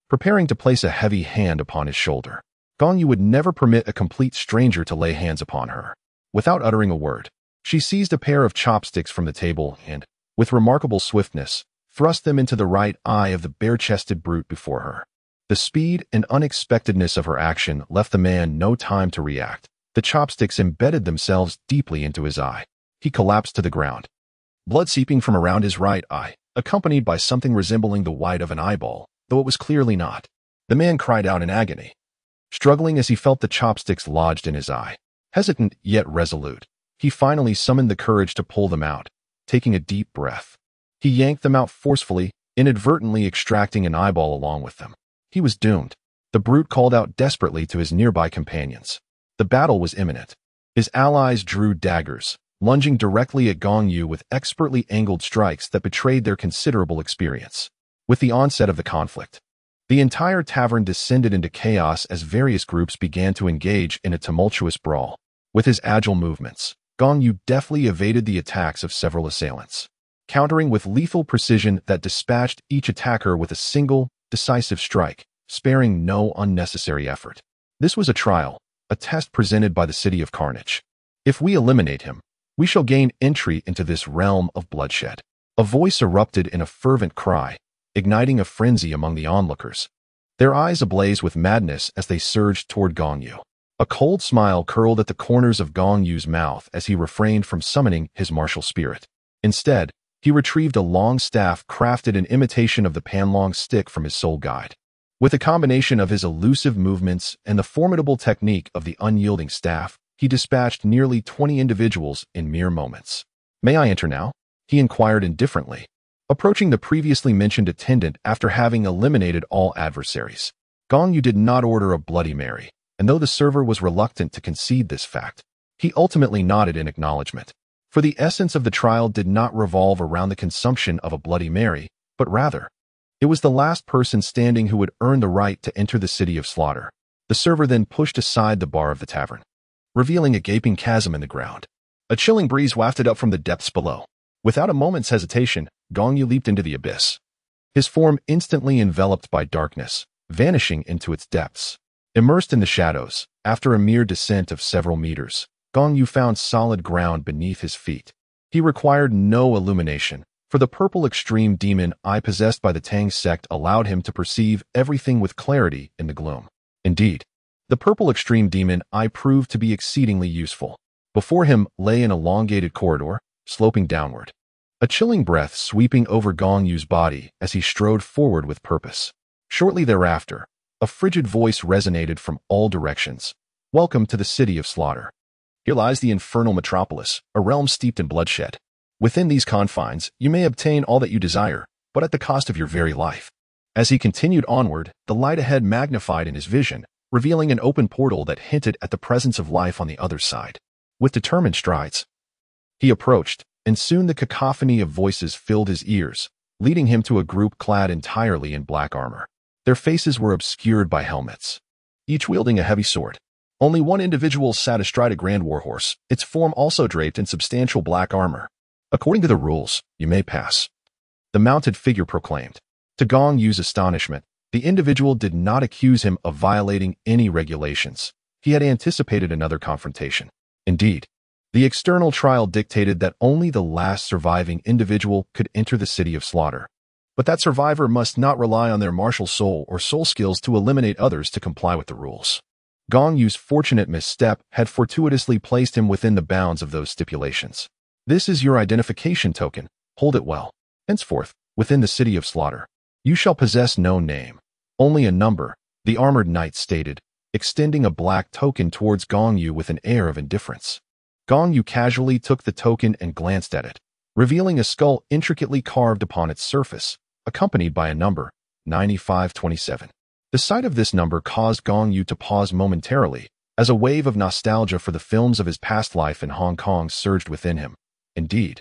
preparing to place a heavy hand upon his shoulder. Gong Yu would never permit a complete stranger to lay hands upon her. Without uttering a word, she seized a pair of chopsticks from the table and, with remarkable swiftness, thrust them into the right eye of the bare-chested brute before her. The speed and unexpectedness of her action left the man no time to react. The chopsticks embedded themselves deeply into his eye. He collapsed to the ground, blood seeping from around his right eye, accompanied by something resembling the white of an eyeball, though it was clearly not. The man cried out in agony, struggling as he felt the chopsticks lodged in his eye. Hesitant yet resolute, he finally summoned the courage to pull them out. Taking a deep breath, he yanked them out forcefully, inadvertently extracting an eyeball along with them. He was doomed. The brute called out desperately to his nearby companions. The battle was imminent. His allies drew daggers, lunging directly at Gong Yu with expertly angled strikes that betrayed their considerable experience. With the onset of the conflict, the entire tavern descended into chaos as various groups began to engage in a tumultuous brawl. With his agile movements, Gong Yu deftly evaded the attacks of several assailants, countering with lethal precision that dispatched each attacker with a single, decisive strike, sparing no unnecessary effort. This was a trial, a test presented by the City of Carnage. If we eliminate him, we shall gain entry into this realm of bloodshed. A voice erupted in a fervent cry, igniting a frenzy among the onlookers, their eyes ablaze with madness as they surged toward Gong Yu. A cold smile curled at the corners of Gong Yu's mouth as he refrained from summoning his martial spirit. Instead, he retrieved a long staff crafted in imitation of the Panlong stick from his soul guide. With a combination of his elusive movements and the formidable technique of the unyielding staff, he dispatched nearly 20 individuals in mere moments. "May I enter now?" he inquired indifferently, approaching the previously mentioned attendant after having eliminated all adversaries. Gong Yu did not order a Bloody Mary, and though the server was reluctant to concede this fact, he ultimately nodded in acknowledgement. For the essence of the trial did not revolve around the consumption of a Bloody Mary, but rather, it was the last person standing who would earn the right to enter the City of Slaughter. The server then pushed aside the bar of the tavern, revealing a gaping chasm in the ground. A chilling breeze wafted up from the depths below. Without a moment's hesitation, Gong Yu leaped into the abyss, his form instantly enveloped by darkness, vanishing into its depths. Immersed in the shadows, after a mere descent of several meters, Gong Yu found solid ground beneath his feet. He required no illumination, for the purple extreme demon eye possessed by the Tang sect allowed him to perceive everything with clarity in the gloom. Indeed, the purple extreme demon eye proved to be exceedingly useful. Before him lay an elongated corridor, sloping downward. A chilling breath sweeping over Gong Yu's body as he strode forward with purpose. Shortly thereafter, a frigid voice resonated from all directions. Welcome to the city of slaughter. Here lies the infernal metropolis, a realm steeped in bloodshed. Within these confines, you may obtain all that you desire, but at the cost of your very life. As he continued onward, the light ahead magnified in his vision, revealing an open portal that hinted at the presence of life on the other side. With determined strides, he approached, and soon the cacophony of voices filled his ears, leading him to a group clad entirely in black armor. Their faces were obscured by helmets, each wielding a heavy sword. Only one individual sat astride a grand warhorse, its form also draped in substantial black armor. According to the rules, you may pass, the mounted figure proclaimed. To Gong Yu's astonishment, the individual did not accuse him of violating any regulations. He had anticipated another confrontation. Indeed, the external trial dictated that only the last surviving individual could enter the city of slaughter. But that survivor must not rely on their martial soul or soul skills to eliminate others to comply with the rules. Gong Yu's fortunate misstep had fortuitously placed him within the bounds of those stipulations. This is your identification token. Hold it well. Henceforth, within the city of slaughter, you shall possess no name, only a number, the armored knight stated, extending a black token towards Gong Yu with an air of indifference. Gong Yu casually took the token and glanced at it, revealing a skull intricately carved upon its surface, accompanied by a number, 9527. The sight of this number caused Gong Yu to pause momentarily, as a wave of nostalgia for the films of his past life in Hong Kong surged within him. Indeed,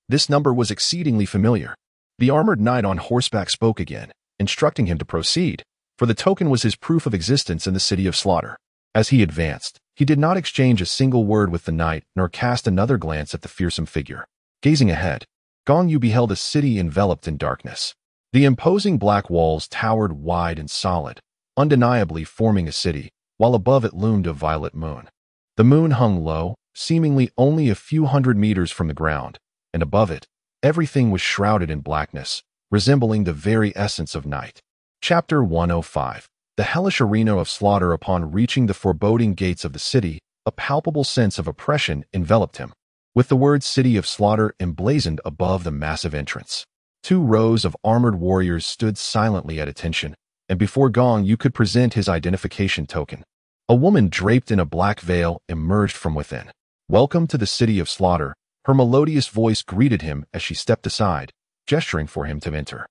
this number was exceedingly familiar. The armored knight on horseback spoke again, instructing him to proceed, for the token was his proof of existence in the city of slaughter. As he advanced, he did not exchange a single word with the knight nor cast another glance at the fearsome figure. Gazing ahead, Gong Yu beheld a city enveloped in darkness. The imposing black walls towered wide and solid, undeniably forming a city, while above it loomed a violet moon. The moon hung low, seemingly only a few hundred meters from the ground, and above it, everything was shrouded in blackness, resembling the very essence of night. Chapter 105. The hellish arena of slaughter. Upon reaching the foreboding gates of the city, a palpable sense of oppression enveloped him, with the word City of Slaughter emblazoned above the massive entrance. 2 rows of armored warriors stood silently at attention, and before Gong Yu could present his identification token, a woman draped in a black veil emerged from within. Welcome to the City of Slaughter. Her melodious voice greeted him as she stepped aside, gesturing for him to enter.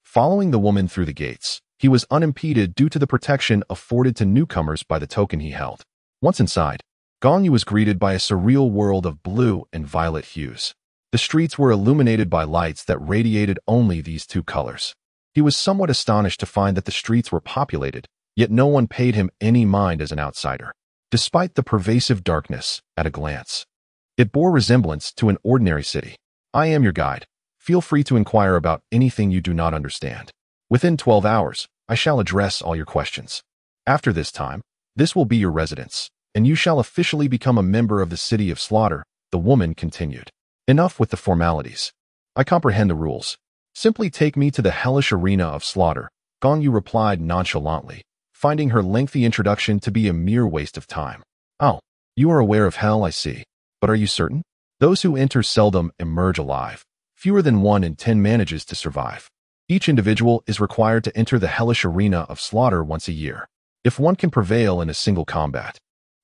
Following the woman through the gates, he was unimpeded due to the protection afforded to newcomers by the token he held. Once inside, Gong Yu was greeted by a surreal world of blue and violet hues. The streets were illuminated by lights that radiated only these 2 colors. He was somewhat astonished to find that the streets were populated, yet no one paid him any mind as an outsider. Despite the pervasive darkness, at a glance, it bore resemblance to an ordinary city. I am your guide. Feel free to inquire about anything you do not understand. Within 12 hours, I shall address all your questions. After this time, this will be your residence, and you shall officially become a member of the City of Slaughter, the woman continued. Enough with the formalities. I comprehend the rules. Simply take me to the hellish arena of slaughter, Gong Yu replied nonchalantly, finding her lengthy introduction to be a mere waste of time. Oh, you are aware of hell, I see. But are you certain? Those who enter seldom emerge alive. Fewer than 1 in 10 manages to survive. Each individual is required to enter the hellish arena of slaughter once a year. If one can prevail in a single combat,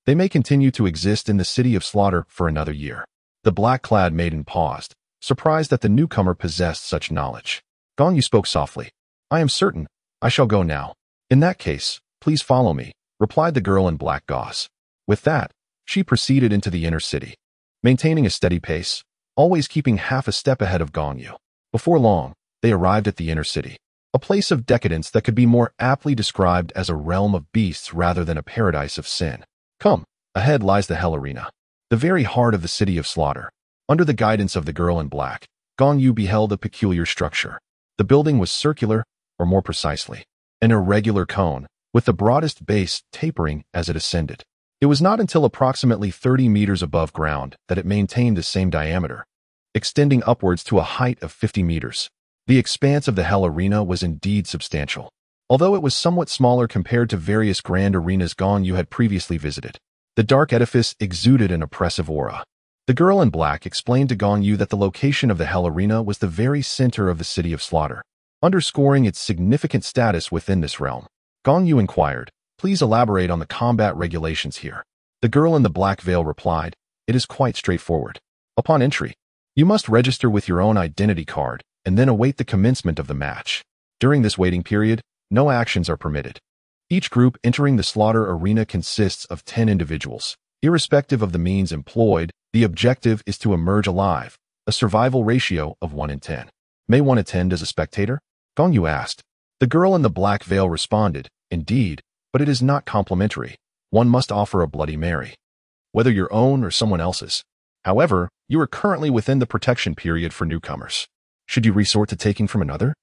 they may continue to exist in the City of Slaughter for another year. The black-clad maiden paused, surprised that the newcomer possessed such knowledge. Gong Yu spoke softly. I am certain. I shall go now. In that case, please follow me, replied the girl in black gauze. With that, she proceeded into the inner city, maintaining a steady pace, always keeping half a step ahead of Gong Yu. Before long, they arrived at the inner city, a place of decadence that could be more aptly described as a realm of beasts rather than a paradise of sin. Come, ahead lies the Hell Arena, the very heart of the City of Slaughter. Under the guidance of the girl in black, Gong Yu beheld a peculiar structure. The building was circular, or more precisely, an irregular cone, with the broadest base tapering as it ascended. It was not until approximately 30 meters above ground that it maintained the same diameter, extending upwards to a height of 50 meters. The expanse of the Hell Arena was indeed substantial, although it was somewhat smaller compared to various grand arenas Gong Yu had previously visited. The dark edifice exuded an oppressive aura. The girl in black explained to Gong Yu that the location of the Hell Arena was the very center of the city of slaughter, underscoring its significant status within this realm. Gong Yu inquired, "Please elaborate on the combat regulations here." The girl in the black veil replied, "It is quite straightforward. Upon entry, you must register with your own identity card and then await the commencement of the match. During this waiting period, no actions are permitted. Each group entering the slaughter arena consists of 10 individuals. Irrespective of the means employed, the objective is to emerge alive, a survival ratio of 1 in 10. May one attend as a spectator?" Gong Yu asked. The girl in the black veil responded, "Indeed, but it is not complimentary. One must offer a Bloody Mary, whether your own or someone else's. However, you are currently within the protection period for newcomers. Should you resort to taking from another,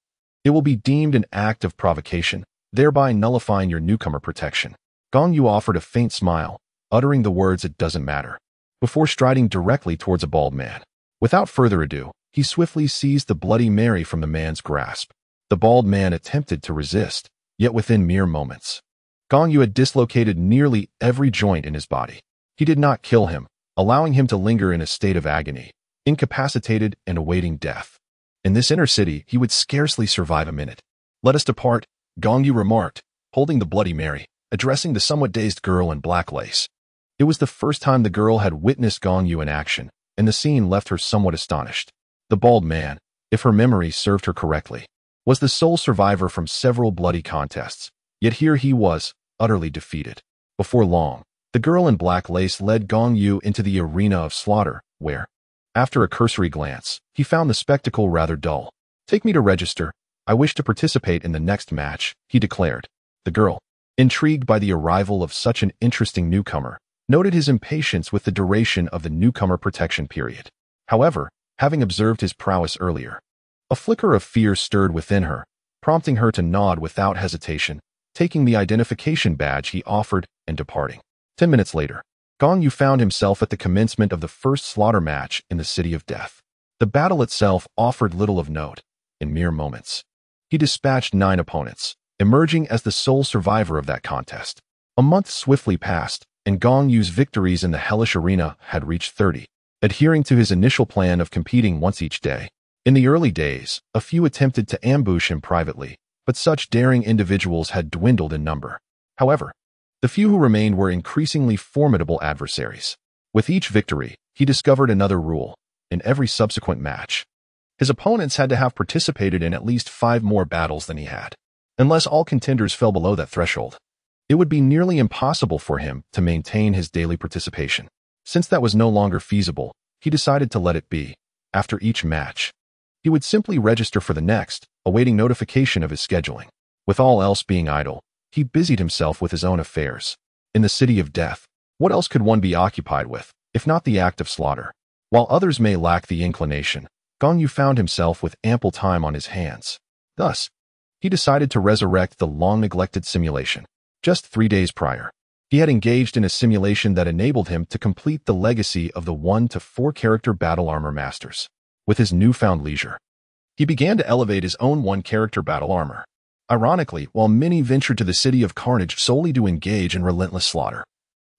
it will be deemed an act of provocation, thereby nullifying your newcomer protection." Gong Yu offered a faint smile, uttering the words "it doesn't matter," before striding directly towards a bald man. Without further ado, he swiftly seized the Bloody Mary from the man's grasp. The bald man attempted to resist, yet within mere moments, Gong Yu had dislocated nearly every joint in his body. He did not kill him, allowing him to linger in a state of agony, incapacitated and awaiting death. In this inner city, he would scarcely survive a minute. "Let us depart," Gong Yu remarked, holding the Bloody Mary, addressing the somewhat dazed girl in black lace. It was the first time the girl had witnessed Gong Yu in action, and the scene left her somewhat astonished. The bald man, if her memory served her correctly, was the sole survivor from several bloody contests, yet here he was, utterly defeated. Before long, the girl in black lace led Gong Yu into the arena of slaughter, where, after a cursory glance, he found the spectacle rather dull. "Take me to register. I wish to participate in the next match," he declared. The girl, intrigued by the arrival of such an interesting newcomer, noted his impatience with the duration of the newcomer protection period. However, having observed his prowess earlier, a flicker of fear stirred within her, prompting her to nod without hesitation, taking the identification badge he offered and departing. 10 minutes later, Gong Yu found himself at the commencement of the first slaughter match in the City of Death. The battle itself offered little of note. In mere moments, he dispatched 9 opponents, emerging as the sole survivor of that contest. A month swiftly passed, and Gong Yu's victories in the hellish arena had reached 30, adhering to his initial plan of competing once each day. In the early days, a few attempted to ambush him privately, but such daring individuals had dwindled in number. However, the few who remained were increasingly formidable adversaries. With each victory, he discovered another rule. In every subsequent match, his opponents had to have participated in at least 5 more battles than he had. Unless all contenders fell below that threshold, it would be nearly impossible for him to maintain his daily participation. Since that was no longer feasible, he decided to let it be. After each match, he would simply register for the next, awaiting notification of his scheduling. With all else being idle, he busied himself with his own affairs. In the City of Death, what else could one be occupied with, if not the act of slaughter? While others may lack the inclination, Gong Yu found himself with ample time on his hands. Thus, he decided to resurrect the long-neglected simulation. Just 3 days prior, he had engaged in a simulation that enabled him to complete the legacy of the 1 to 4 character battle armor masters. With his newfound leisure, he began to elevate his own 1 character battle armor. Ironically, while many ventured to the City of Carnage solely to engage in relentless slaughter,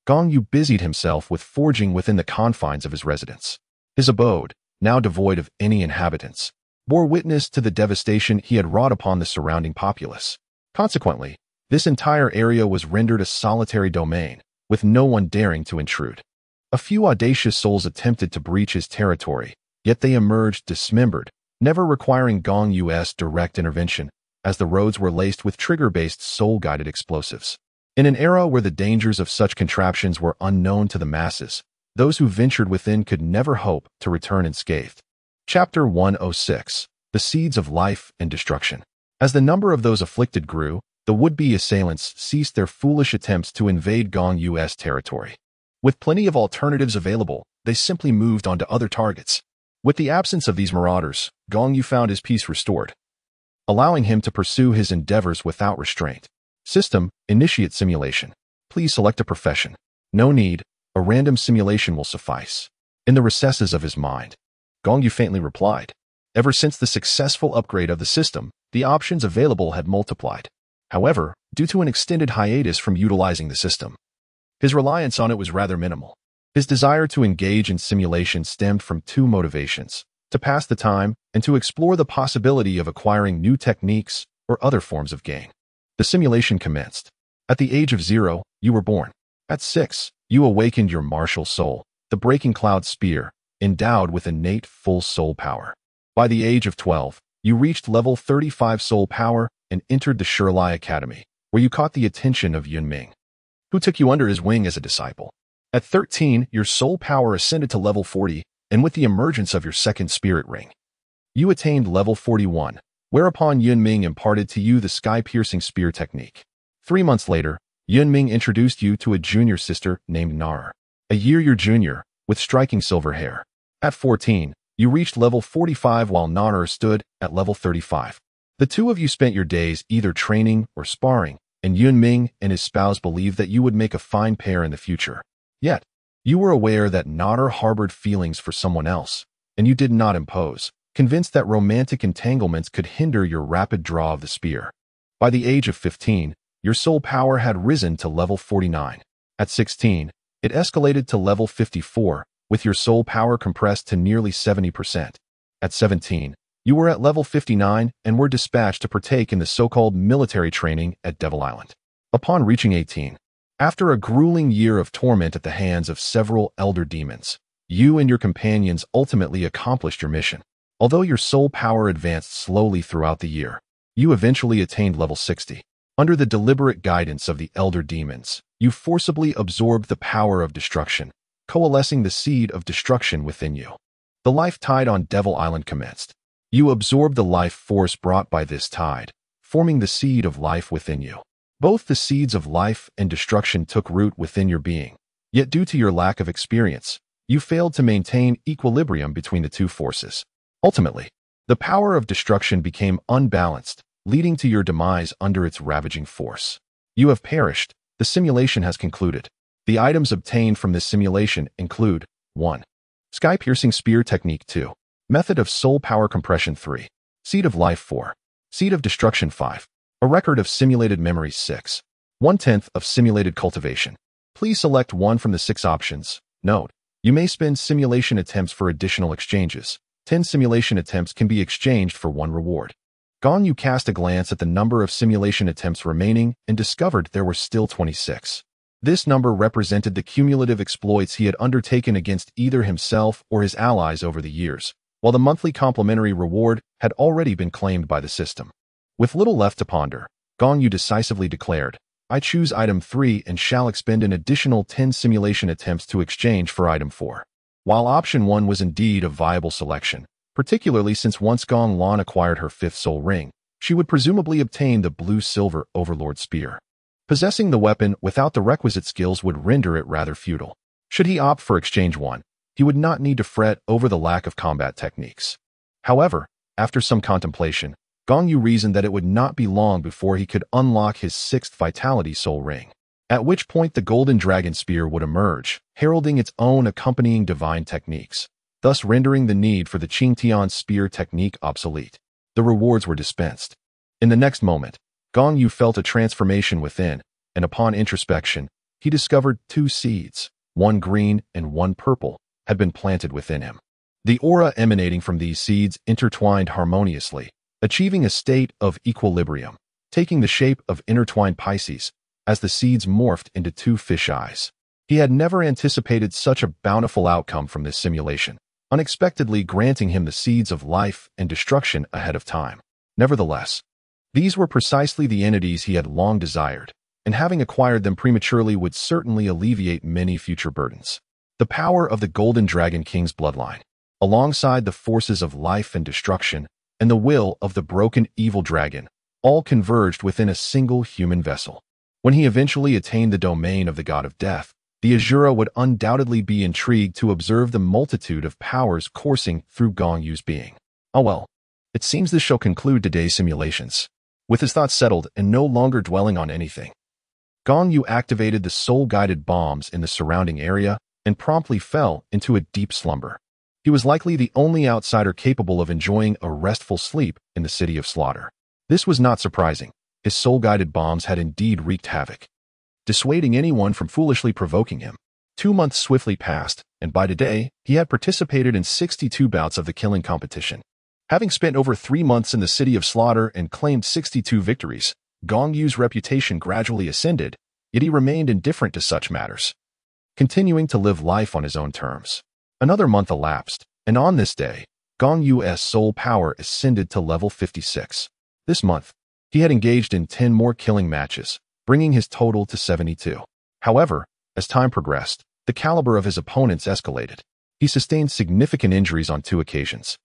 Gong Yu busied himself with forging within the confines of his residence. His abode, now devoid of any inhabitants, bore witness to the devastation he had wrought upon the surrounding populace. Consequently, this entire area was rendered a solitary domain, with no one daring to intrude. A few audacious souls attempted to breach his territory, yet they emerged dismembered, never requiring Gong Yu's direct intervention, as the roads were laced with trigger-based soul-guided explosives. In an era where the dangers of such contraptions were unknown to the masses, those who ventured within could never hope to return unscathed. Chapter 106. The Seeds of Life and Destruction. As the number of those afflicted grew, the would-be assailants ceased their foolish attempts to invade Gong Yu's territory. With plenty of alternatives available, they simply moved on to other targets. With the absence of these marauders, Gong Yu found his peace restored, allowing him to pursue his endeavors without restraint. System: Initiate Simulation. Please select a profession. No need, a random simulation will suffice. In the recesses of his mind, Gong Yu faintly replied. Ever since the successful upgrade of the system, the options available had multiplied. However, due to an extended hiatus from utilizing the system, his reliance on it was rather minimal. His desire to engage in simulation stemmed from two motivations: to pass the time and to explore the possibility of acquiring new techniques or other forms of gain. The simulation commenced. At the age of 0, you were born. At 6, you awakened your martial soul, the Breaking Cloud Spear, endowed with innate full soul power. By the age of 12, you reached level 35 soul power and entered the Shirlai Academy, where you caught the attention of Yunming, who took you under his wing as a disciple. At 13, your soul power ascended to level 40, and with the emergence of your second spirit ring, you attained level 41, whereupon Yunming imparted to you the sky-piercing spear technique. 3 months later, Yunming introduced you to a junior sister named Nar, a year your junior, with striking silver hair. At 14, you reached level 45 while Nar stood at level 35. The two of you spent your days either training or sparring, and Yunming and his spouse believed that you would make a fine pair in the future. Yet, you were aware that Nar harbored feelings for someone else, and you did not impose, convinced that romantic entanglements could hinder your rapid draw of the spear. By the age of 15, your soul power had risen to level 49. At 16, it escalated to level 54, with your soul power compressed to nearly 70%. At 17, you were at level 59 and were dispatched to partake in the so-called military training at Devil Island. Upon reaching 18, after a grueling year of torment at the hands of several elder demons, you and your companions ultimately accomplished your mission. Although your soul power advanced slowly throughout the year, you eventually attained level 60. Under the deliberate guidance of the elder demons, you forcibly absorbed the power of destruction, coalescing the seed of destruction within you. The life tide on Devil Island commenced. You absorbed the life force brought by this tide, forming the seed of life within you. Both the seeds of life and destruction took root within your being, yet due to your lack of experience, you failed to maintain equilibrium between the two forces. Ultimately, the power of destruction became unbalanced, leading to your demise under its ravaging force. You have perished. The simulation has concluded. The items obtained from this simulation include 1. Sky-piercing spear technique 2. Method of soul power compression 3. Seed of life 4. Seed of destruction 5. A record of simulated memory 6. 1/10 of simulated cultivation. Please select one from the 6 options. Note: you may spend simulation attempts for additional exchanges. 10 simulation attempts can be exchanged for 1 reward. Gong Yu cast a glance at the number of simulation attempts remaining and discovered there were still 26. This number represented the cumulative exploits he had undertaken against either himself or his allies over the years, while the monthly complimentary reward had already been claimed by the system. With little left to ponder, Gong Yu decisively declared, "I choose item 3 and shall expend an additional 10 simulation attempts to exchange for item 4. While option 1 was indeed a viable selection, particularly since once Gong Lan acquired her 5th soul ring, she would presumably obtain the blue-silver Overlord Spear. Possessing the weapon without the requisite skills would render it rather futile. Should he opt for exchange 1, he would not need to fret over the lack of combat techniques. However, after some contemplation, Gong Yu reasoned that it would not be long before he could unlock his 6th Vitality Soul Ring, at which point the Golden Dragon Spear would emerge, heralding its own accompanying divine techniques, thus rendering the need for the Qingtian Spear technique obsolete. The rewards were dispensed. In the next moment, Gong Yu felt a transformation within, and upon introspection, he discovered 2 seeds, one green and one purple, had been planted within him. The aura emanating from these seeds intertwined harmoniously, achieving a state of equilibrium, taking the shape of intertwined Pisces, as the seeds morphed into 2 fish eyes. He had never anticipated such a bountiful outcome from this simulation, unexpectedly granting him the seeds of life and destruction ahead of time. Nevertheless, these were precisely the entities he had long desired, and having acquired them prematurely would certainly alleviate many future burdens. The power of the Golden Dragon King's bloodline, alongside the forces of life and destruction, and the will of the broken evil dragon, all converged within a single human vessel. When he eventually attained the domain of the god of death, the Azura would undoubtedly be intrigued to observe the multitude of powers coursing through Gong Yu's being. Oh well, it seems this shall conclude today's simulations. With his thoughts settled and no longer dwelling on anything, Gong Yu activated the soul-guided bombs in the surrounding area and promptly fell into a deep slumber. He was likely the only outsider capable of enjoying a restful sleep in the city of slaughter. This was not surprising. His soul-guided bombs had indeed wreaked havoc, dissuading anyone from foolishly provoking him. 2 months swiftly passed, and by today, he had participated in 62 bouts of the killing competition. Having spent over 3 months in the city of slaughter and claimed 62 victories, Gong Yu's reputation gradually ascended, yet he remained indifferent to such matters, continuing to live life on his own terms. Another month elapsed, and on this day, Gong Yu's soul power ascended to level 56. This month, he had engaged in 10 more killing matches, bringing his total to 72. However, as time progressed, the caliber of his opponents escalated. He sustained significant injuries on 2 occasions.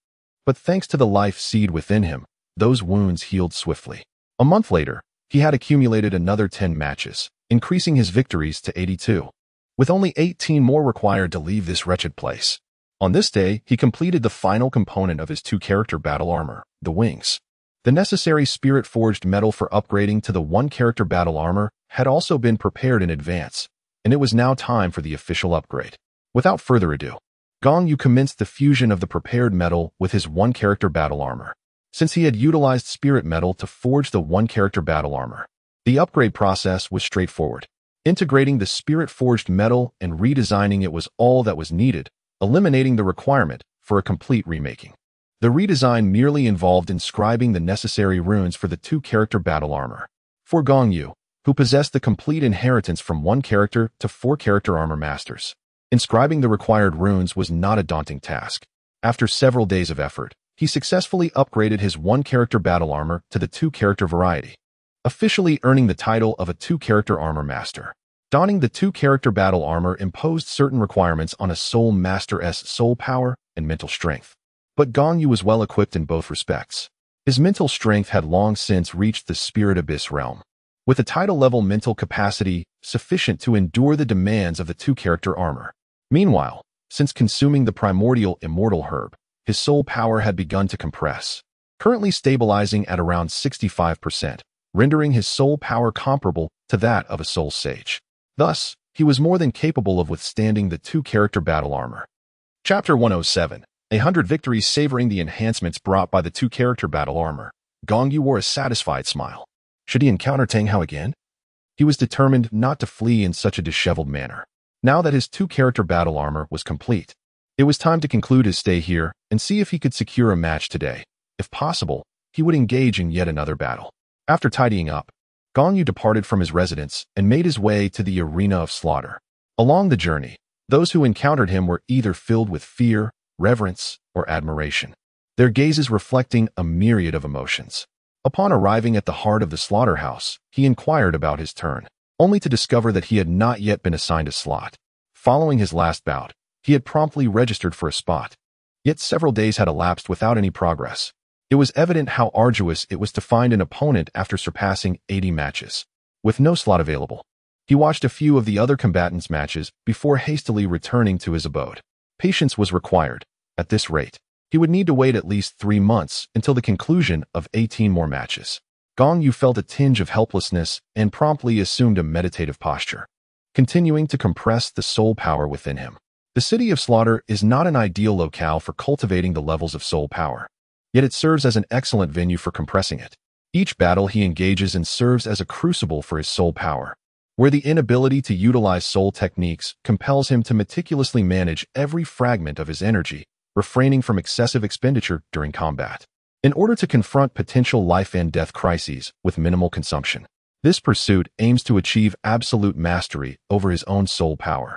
But thanks to the life seed within him, those wounds healed swiftly. A month later, he had accumulated another 10 matches, increasing his victories to 82. With only 18 more required to leave this wretched place. On this day, he completed the final component of his 2-character battle armor, the wings. The necessary spirit-forged metal for upgrading to the 1-character battle armor had also been prepared in advance, and it was now time for the official upgrade. Without further ado, Gong Yu commenced the fusion of the prepared metal with his 1-character battle armor. Since he had utilized spirit metal to forge the 1-character battle armor, the upgrade process was straightforward. Integrating the spirit-forged metal and redesigning it was all that was needed, eliminating the requirement for a complete remaking. The redesign merely involved inscribing the necessary runes for the 2-character battle armor. For Gong Yu, who possessed the complete inheritance from 1-character to 4-character armor masters, inscribing the required runes was not a daunting task. After several days of effort, he successfully upgraded his 1-character battle armor to the 2-character variety, officially earning the title of a 2-character armor master. Donning the 2-character battle armor imposed certain requirements on a soul master's soul power and mental strength. But Gong Yu was well equipped in both respects. His mental strength had long since reached the spirit abyss realm, with a title-level mental capacity sufficient to endure the demands of the 2-character armor. Meanwhile, since consuming the primordial immortal herb, his soul power had begun to compress, currently stabilizing at around 65%. Rendering his soul power comparable to that of a soul sage. Thus, he was more than capable of withstanding the 2-character battle armor. Chapter 107. 100 victories savoring the enhancements brought by the 2-character battle armor. Gong Yu wore a satisfied smile. Should he encounter Tang Hao again? He was determined not to flee in such a disheveled manner. Now that his 2-character battle armor was complete, it was time to conclude his stay here and see if he could secure a match today. If possible, he would engage in yet another battle. After tidying up, Gong Yu departed from his residence and made his way to the arena of slaughter. Along the journey, those who encountered him were either filled with fear, reverence, or admiration, their gazes reflecting a myriad of emotions. Upon arriving at the heart of the slaughterhouse, he inquired about his turn, only to discover that he had not yet been assigned a slot. Following his last bout, he had promptly registered for a spot. Yet several days had elapsed without any progress. It was evident how arduous it was to find an opponent after surpassing 80 matches. With no slot available, he watched a few of the other combatants' matches before hastily returning to his abode. Patience was required. At this rate, he would need to wait at least 3 months until the conclusion of 18 more matches. Gong Yu felt a tinge of helplessness and promptly assumed a meditative posture, continuing to compress the soul power within him. The city of slaughter is not an ideal locale for cultivating the levels of soul power. Yet it serves as an excellent venue for compressing it. Each battle he engages in serves as a crucible for his soul power, where the inability to utilize soul techniques compels him to meticulously manage every fragment of his energy, refraining from excessive expenditure during combat, in order to confront potential life and death crises with minimal consumption. This pursuit aims to achieve absolute mastery over his own soul power,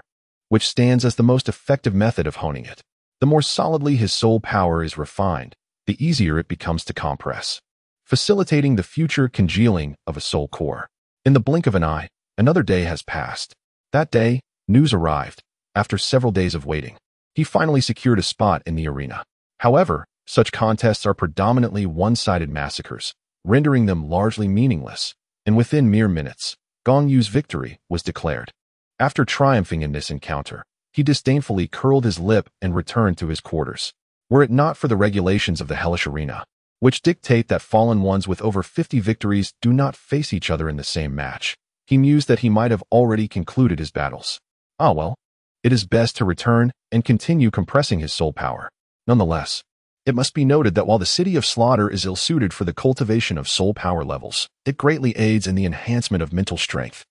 which stands as the most effective method of honing it. The more solidly his soul power is refined, the easier it becomes to compress, facilitating the future congealing of a soul core. In the blink of an eye, another day has passed. That day, news arrived. After several days of waiting, he finally secured a spot in the arena. However, such contests are predominantly one-sided massacres, rendering them largely meaningless, and within mere minutes, Gong Yu's victory was declared. After triumphing in this encounter, he disdainfully curled his lip and returned to his quarters. Were it not for the regulations of the hellish arena, which dictate that fallen ones with over 50 victories do not face each other in the same match, He mused that he might have already concluded his battles. Ah well, it is best to return and continue compressing his soul power. Nonetheless, it must be noted that while the city of slaughter is ill-suited for the cultivation of soul power levels, it greatly aids in the enhancement of mental strength.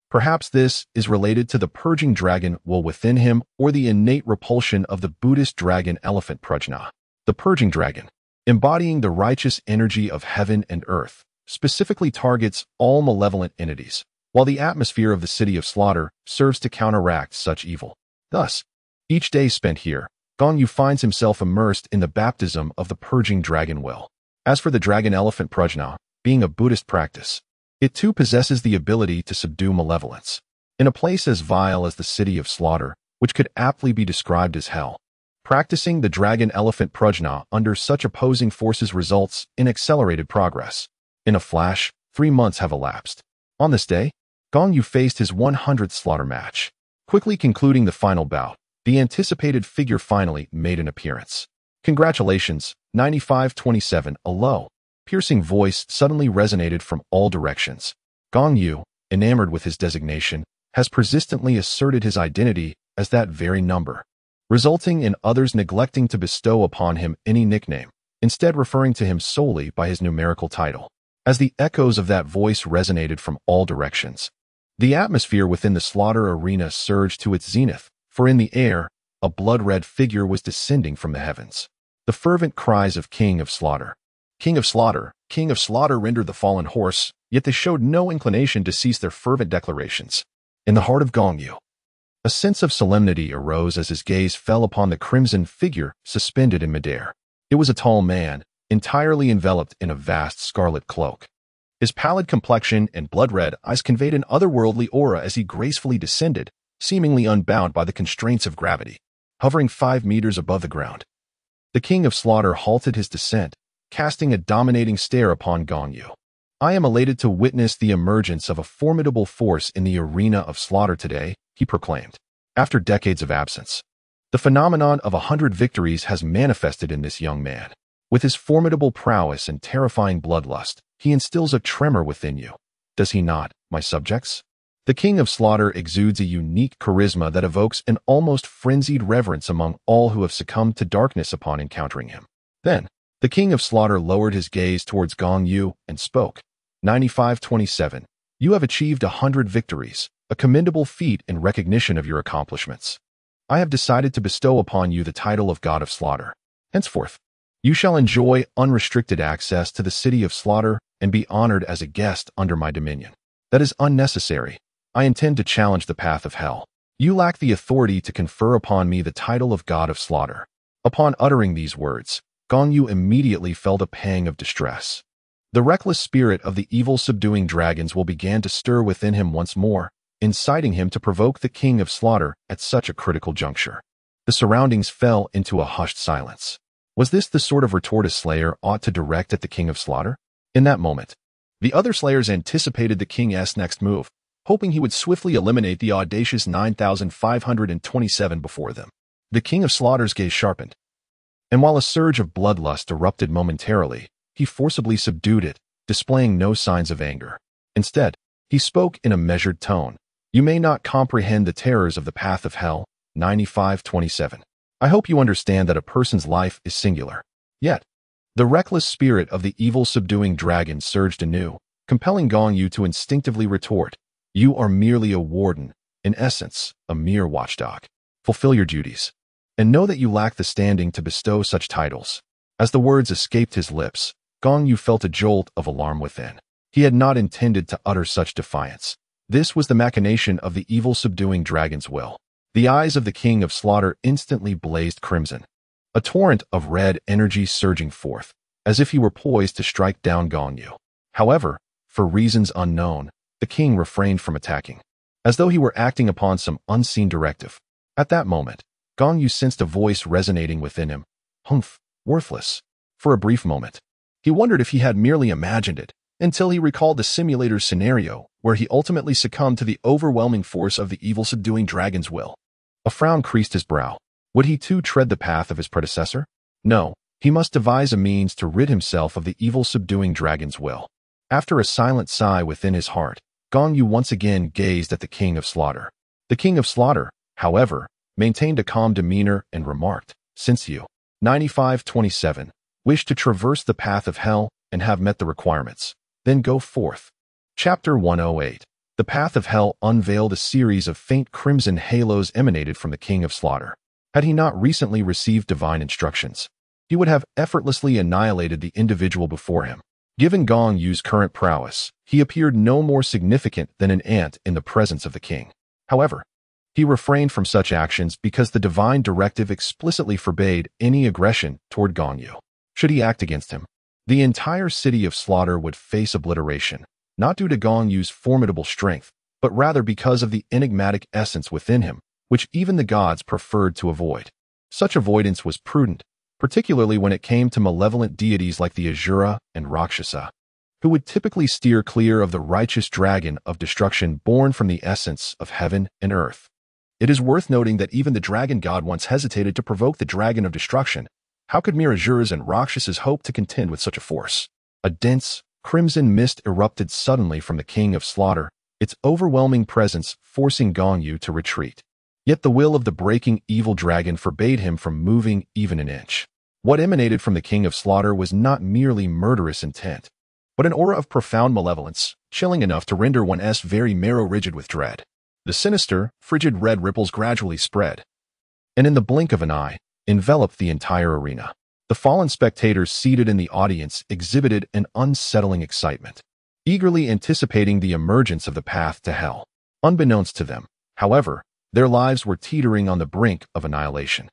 Perhaps this is related to the purging dragon will within him or the innate repulsion of the Buddhist dragon elephant prajna. The purging dragon, embodying the righteous energy of heaven and earth, specifically targets all malevolent entities, while the atmosphere of the city of slaughter serves to counteract such evil. Thus, each day spent here, Gong Yu finds himself immersed in the baptism of the purging dragon will. As for the dragon elephant prajna, being a Buddhist practice, it too possesses the ability to subdue malevolence. In a place as vile as the city of slaughter, which could aptly be described as hell, practicing the dragon elephant prajna under such opposing forces results in accelerated progress. In a flash, 3 months have elapsed. On this day, Gong Yu faced his 100th slaughter match. Quickly concluding the final bout, the anticipated figure finally made an appearance. Congratulations, 95-27, a low, piercing voice suddenly resonated from all directions. Gong Yu, enamored with his designation, has persistently asserted his identity as that very number, resulting in others neglecting to bestow upon him any nickname, instead referring to him solely by his numerical title. As the echoes of that voice resonated from all directions, the atmosphere within the slaughter arena surged to its zenith, for in the air, a blood-red figure was descending from the heavens. The fervent cries of King of Slaughter, King of Slaughter, King of Slaughter rendered the fallen hoarse, yet they showed no inclination to cease their fervent declarations. In the heart of Gong Yu, a sense of solemnity arose as his gaze fell upon the crimson figure suspended in midair. It was a tall man, entirely enveloped in a vast scarlet cloak. His pallid complexion and blood-red eyes conveyed an otherworldly aura as he gracefully descended, seemingly unbound by the constraints of gravity, hovering 5 meters above the ground. The King of Slaughter halted his descent, casting a dominating stare upon Gong Yu. I am elated to witness the emergence of a formidable force in the arena of slaughter today, he proclaimed. After decades of absence, the phenomenon of 100 victories has manifested in this young man. With his formidable prowess and terrifying bloodlust, he instills a tremor within you. Does he not, my subjects? The King of Slaughter exudes a unique charisma that evokes an almost frenzied reverence among all who have succumbed to darkness upon encountering him. Then, the King of Slaughter lowered his gaze towards Gong Yu and spoke. 95-27. You have achieved 100 victories, a commendable feat in recognition of your accomplishments. I have decided to bestow upon you the title of God of Slaughter. Henceforth, you shall enjoy unrestricted access to the city of slaughter and be honored as a guest under my dominion. That is unnecessary. I intend to challenge the path of hell. You lack the authority to confer upon me the title of God of Slaughter. Upon uttering these words, Gong Yu immediately felt a pang of distress. The reckless spirit of the evil subduing dragons will begin to stir within him once more, inciting him to provoke the King of Slaughter at such a critical juncture. The surroundings fell into a hushed silence. Was this the sort of retort a slayer ought to direct at the King of Slaughter? In that moment, the other slayers anticipated the King's next move, hoping he would swiftly eliminate the audacious 9,527 before them. The King of Slaughter's gaze sharpened, and while a surge of bloodlust erupted momentarily, he forcibly subdued it, displaying no signs of anger. Instead, he spoke in a measured tone. You may not comprehend the terrors of the path of hell, 95-27. I hope you understand that a person's life is singular. Yet, the reckless spirit of the evil subduing dragon surged anew, compelling Gong Yu to instinctively retort, you are merely a warden, in essence, a mere watchdog. Fulfill your duties, and know that you lack the standing to bestow such titles. As the words escaped his lips, Gong Yu felt a jolt of alarm within. He had not intended to utter such defiance. This was the machination of the evil subduing dragon's will. The eyes of the King of Slaughter instantly blazed crimson, a torrent of red energy surging forth, as if he were poised to strike down Gong Yu. However, for reasons unknown, the king refrained from attacking, as though he were acting upon some unseen directive. At that moment, Gong Yu sensed a voice resonating within him. Humph, worthless. For a brief moment, he wondered if he had merely imagined it, until he recalled the simulator's scenario, where he ultimately succumbed to the overwhelming force of the evil subduing dragon's will. A frown creased his brow. Would he too tread the path of his predecessor? No, he must devise a means to rid himself of the evil subduing dragon's will. After a silent sigh within his heart, Gong Yu once again gazed at the King of Slaughter. The King of Slaughter, however, maintained a calm demeanor and remarked, "Since you, 9527, wish to traverse the path of hell and have met the requirements, then go forth." Chapter 108. The path of hell unveiled a series of faint crimson halos emanated from the King of Slaughter. Had he not recently received divine instructions, he would have effortlessly annihilated the individual before him. Given Gong Yu's current prowess, he appeared no more significant than an ant in the presence of the king. However, he refrained from such actions because the divine directive explicitly forbade any aggression toward Gong Yu. Should he act against him, the entire city of Slaughter would face obliteration, not due to Gong Yu's formidable strength, but rather because of the enigmatic essence within him, which even the gods preferred to avoid. Such avoidance was prudent, particularly when it came to malevolent deities like the Asura and Rakshasa, who would typically steer clear of the righteous dragon of destruction born from the essence of heaven and earth. It is worth noting that even the dragon god once hesitated to provoke the dragon of destruction. How could mere Asuras and Rakshasas hope to contend with such a force? A dense, crimson mist erupted suddenly from the King of Slaughter, its overwhelming presence forcing Gong Yu to retreat. Yet the will of the breaking evil dragon forbade him from moving even an inch. What emanated from the King of Slaughter was not merely murderous intent, but an aura of profound malevolence, chilling enough to render one's very marrow rigid with dread. The sinister, frigid red ripples gradually spread, and in the blink of an eye, enveloped the entire arena. The fallen spectators seated in the audience exhibited an unsettling excitement, eagerly anticipating the emergence of the path to hell. Unbeknownst to them, however, their lives were teetering on the brink of annihilation.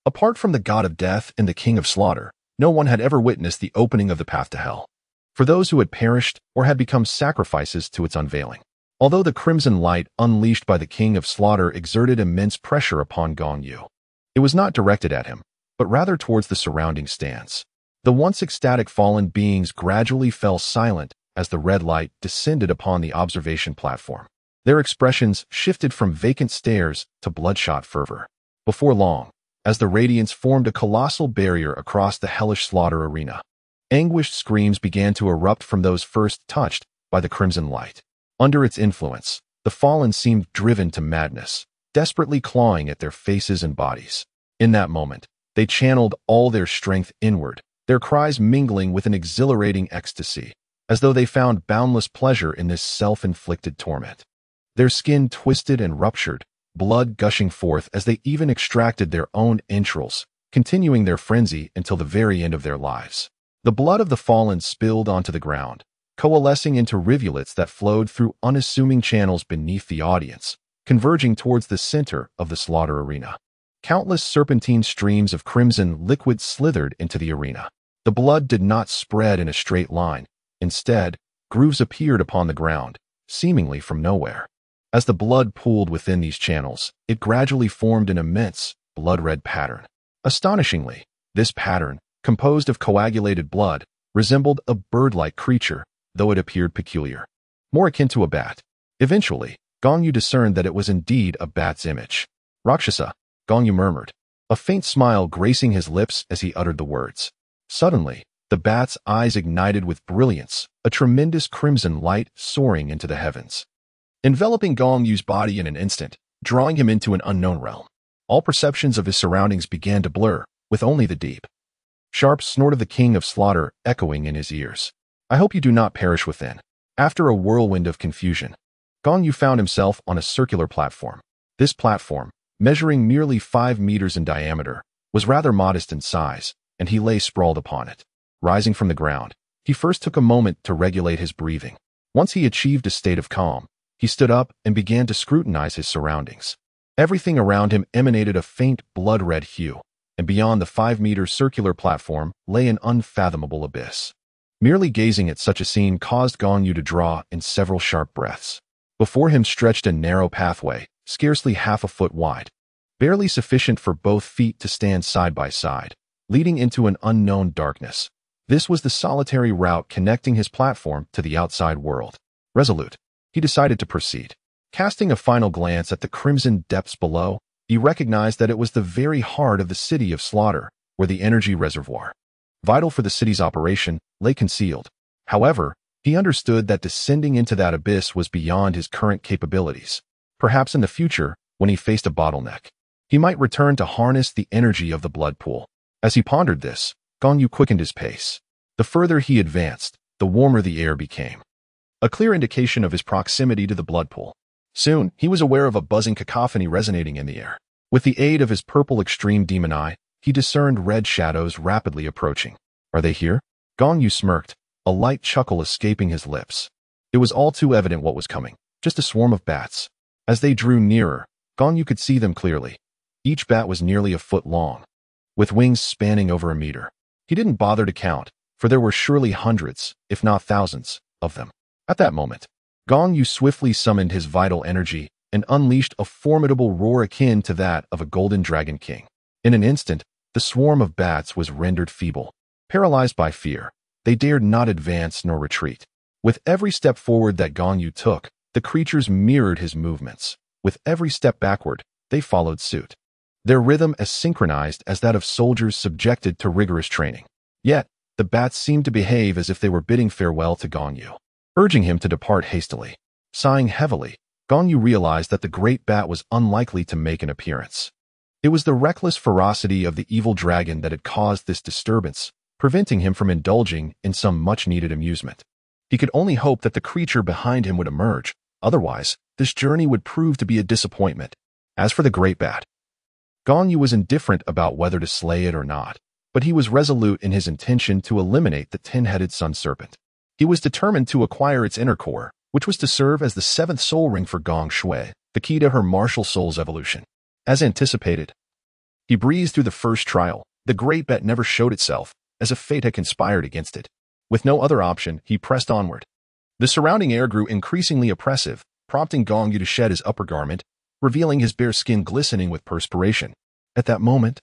Apart from the god of death and the King of Slaughter, no one had ever witnessed the opening of the path to hell, for those who had perished or had become sacrifices to its unveiling. Although the crimson light unleashed by the King of Slaughter exerted immense pressure upon Gong Yu, it was not directed at him, but rather towards the surrounding stands. The once ecstatic fallen beings gradually fell silent as the red light descended upon the observation platform. Their expressions shifted from vacant stares to bloodshot fervor. Before long, as the radiance formed a colossal barrier across the hellish slaughter arena, anguished screams began to erupt from those first touched by the crimson light. Under its influence, the fallen seemed driven to madness, desperately clawing at their faces and bodies. In that moment, they channeled all their strength inward, their cries mingling with an exhilarating ecstasy, as though they found boundless pleasure in this self-inflicted torment. Their skin twisted and ruptured, blood gushing forth as they even extracted their own entrails, continuing their frenzy until the very end of their lives. The blood of the fallen spilled onto the ground, coalescing into rivulets that flowed through unassuming channels beneath the audience, converging towards the center of the slaughter arena. Countless serpentine streams of crimson liquid slithered into the arena. The blood did not spread in a straight line. Instead, grooves appeared upon the ground, seemingly from nowhere. As the blood pooled within these channels, it gradually formed an immense, blood-red pattern. Astonishingly, this pattern, composed of coagulated blood, resembled a bird-like creature, though it appeared peculiar, more akin to a bat. Eventually, Gong Yu discerned that it was indeed a bat's image. "Rakshasa," Gong Yu murmured, a faint smile gracing his lips as he uttered the words. Suddenly, the bat's eyes ignited with brilliance, a tremendous crimson light soaring into the heavens, enveloping Gong Yu's body in an instant, drawing him into an unknown realm. All perceptions of his surroundings began to blur, with only the deep, sharp snort of the King of Slaughter echoing in his ears. "I hope you do not perish within." After a whirlwind of confusion, Gong Yu found himself on a circular platform. This platform, measuring merely 5 meters in diameter, was rather modest in size, and he lay sprawled upon it. Rising from the ground, he first took a moment to regulate his breathing. Once he achieved a state of calm, he stood up and began to scrutinize his surroundings. Everything around him emanated a faint blood-red hue, and beyond the 5-meter circular platform lay an unfathomable abyss. Merely gazing at such a scene caused Gong Yu to draw in several sharp breaths. Before him stretched a narrow pathway, scarcely half a foot wide, barely sufficient for both feet to stand side by side, leading into an unknown darkness. This was the solitary route connecting his platform to the outside world. Resolute, he decided to proceed. Casting a final glance at the crimson depths below, he recognized that it was the very heart of the city of Slaughter, where the energy reservoir, vital for the city's operation, lay concealed. However, He understood that descending into that abyss was beyond his current capabilities. Perhaps in the future, when he faced a bottleneck, he might return to harness the energy of the blood pool. As he pondered this, Gong Yu quickened his pace. The further he advanced, the warmer the air became, a clear indication of his proximity to the blood pool. Soon, he was aware of a buzzing cacophony resonating in the air. With the aid of his purple extreme demon eye, he discerned red shadows rapidly approaching. Are they here? Gong Yu smirked, a light chuckle escaping his lips. It was all too evident what was coming, just a swarm of bats. As they drew nearer, Gong Yu could see them clearly. Each bat was nearly a foot long, with wings spanning over a meter. He didn't bother to count, for there were surely hundreds, if not thousands, of them. At that moment, Gong Yu swiftly summoned his vital energy and unleashed a formidable roar akin to that of a golden dragon king. In an instant, the swarm of bats was rendered feeble. Paralyzed by fear, they dared not advance nor retreat. With every step forward that Gong Yu took, the creatures mirrored his movements. With every step backward, they followed suit, their rhythm as synchronized as that of soldiers subjected to rigorous training. Yet, the bats seemed to behave as if they were bidding farewell to Gong Yu, urging him to depart hastily. Sighing heavily, Gong Yu realized that the great bat was unlikely to make an appearance. It was the reckless ferocity of the evil dragon that had caused this disturbance, preventing him from indulging in some much-needed amusement. He could only hope that the creature behind him would emerge. Otherwise, this journey would prove to be a disappointment. As for the great bat, Gong Yu was indifferent about whether to slay it or not, but he was resolute in his intention to eliminate the 10-headed sun serpent. He was determined to acquire its inner core, which was to serve as the 7th soul ring for Gong Shui, the key to her martial soul's evolution. As anticipated, he breezed through the first trial. The great bat never showed itself, as if fate had conspired against it. With no other option, he pressed onward. The surrounding air grew increasingly oppressive, prompting Gong Yu to shed his upper garment, revealing his bare skin glistening with perspiration. At that moment,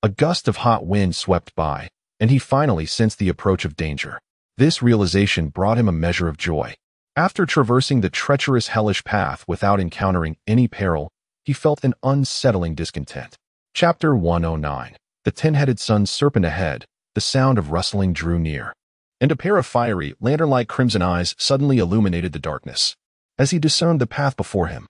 a gust of hot wind swept by, and he finally sensed the approach of danger. This realization brought him a measure of joy. After traversing the treacherous hellish path without encountering any peril, he felt an unsettling discontent. Chapter 109. The 10-headed sun serpent ahead. The sound of rustling drew near, and a pair of fiery, lantern-like crimson eyes suddenly illuminated the darkness. As he discerned the path before him,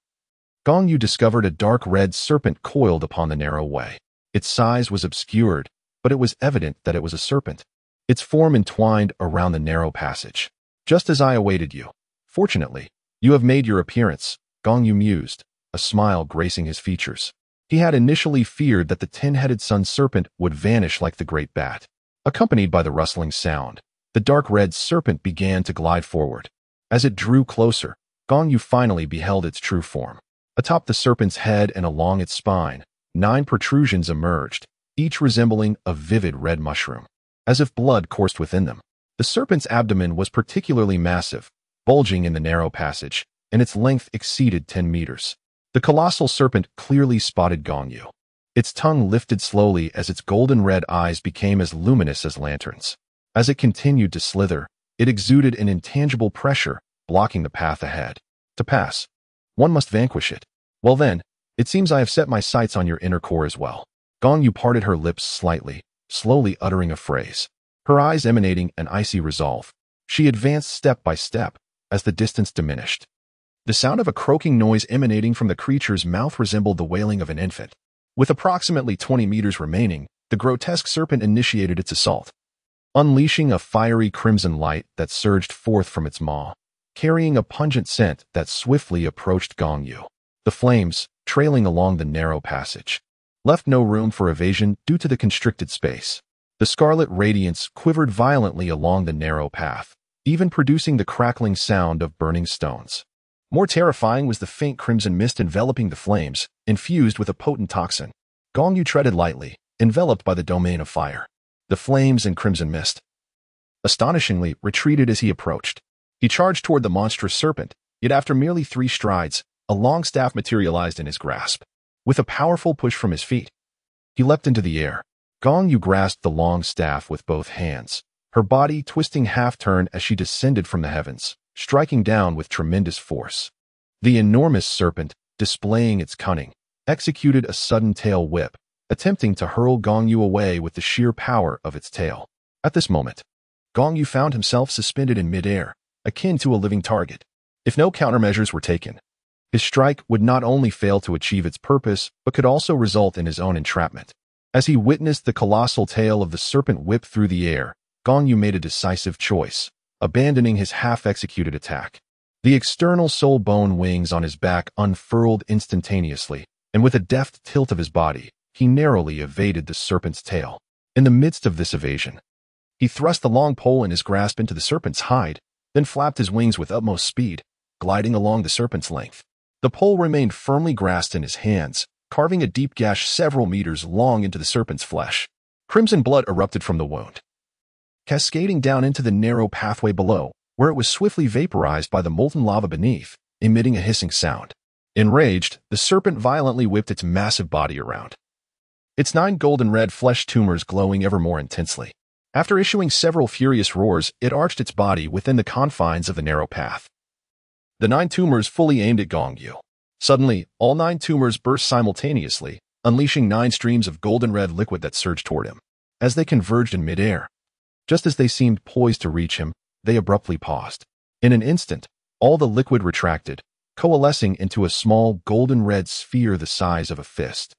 Gong Yu discovered a dark red serpent coiled upon the narrow way. Its size was obscured, but it was evident that it was a serpent. Its form entwined around the narrow passage. Just as I awaited you. Fortunately, you have made your appearance, Gong Yu mused, a smile gracing his features. He had initially feared that the 10-headed sun serpent would vanish like the great bat. Accompanied by the rustling sound, the dark red serpent began to glide forward. As it drew closer, Gong Yu finally beheld its true form. Atop the serpent's head and along its spine, 9 protrusions emerged, each resembling a vivid red mushroom, as if blood coursed within them. The serpent's abdomen was particularly massive, bulging in the narrow passage, and its length exceeded 10 meters. The colossal serpent clearly spotted Gong Yu. Its tongue lifted slowly as its golden red eyes became as luminous as lanterns. As it continued to slither, it exuded an intangible pressure, blocking the path ahead. To pass, one must vanquish it. Well then, it seems I have set my sights on your inner core as well. Gong Yu parted her lips slightly, slowly uttering a phrase, her eyes emanating an icy resolve. She advanced step by step, as the distance diminished. The sound of a croaking noise emanating from the creature's mouth resembled the wailing of an infant. With approximately 20 meters remaining, the grotesque serpent initiated its assault, unleashing a fiery crimson light that surged forth from its maw, carrying a pungent scent that swiftly approached Gong Yu. The flames, trailing along the narrow passage, left no room for evasion due to the constricted space. The scarlet radiance quivered violently along the narrow path, even producing the crackling sound of burning stones. More terrifying was the faint crimson mist enveloping the flames, infused with a potent toxin. Gong Yu treaded lightly, enveloped by the domain of fire. The flames and crimson mist, astonishingly, retreated as he approached. He charged toward the monstrous serpent, yet after merely 3 strides, a long staff materialized in his grasp. With a powerful push from his feet, he leapt into the air. Gong Yu grasped the long staff with both hands, her body twisting half-turn as she descended from the heavens, striking down with tremendous force. The enormous serpent, displaying its cunning, executed a sudden tail whip, attempting to hurl Gong Yu away with the sheer power of its tail. At this moment, Gong Yu found himself suspended in midair, akin to a living target. If no countermeasures were taken, his strike would not only fail to achieve its purpose, but could also result in his own entrapment. As he witnessed the colossal tail of the serpent whip through the air, Gong Yu made a decisive choice, abandoning his half-executed attack. The external soul bone wings on his back unfurled instantaneously, and with a deft tilt of his body, he narrowly evaded the serpent's tail. In the midst of this evasion, he thrust the long pole in his grasp into the serpent's hide, then flapped his wings with utmost speed, gliding along the serpent's length. The pole remained firmly grasped in his hands, carving a deep gash several meters long into the serpent's flesh. Crimson blood erupted from the wound, cascading down into the narrow pathway below, where it was swiftly vaporized by the molten lava beneath, emitting a hissing sound. Enraged, the serpent violently whipped its massive body around, its 9 golden red flesh tumors glowing ever more intensely. After issuing several furious roars, it arched its body within the confines of the narrow path. The 9 tumors fully aimed at Gong Yu. Suddenly, all 9 tumors burst simultaneously, unleashing 9 streams of golden red liquid that surged toward him. As they converged in midair, just as they seemed poised to reach him, they abruptly paused. In an instant, all the liquid retracted, coalescing into a small golden red sphere the size of a fist,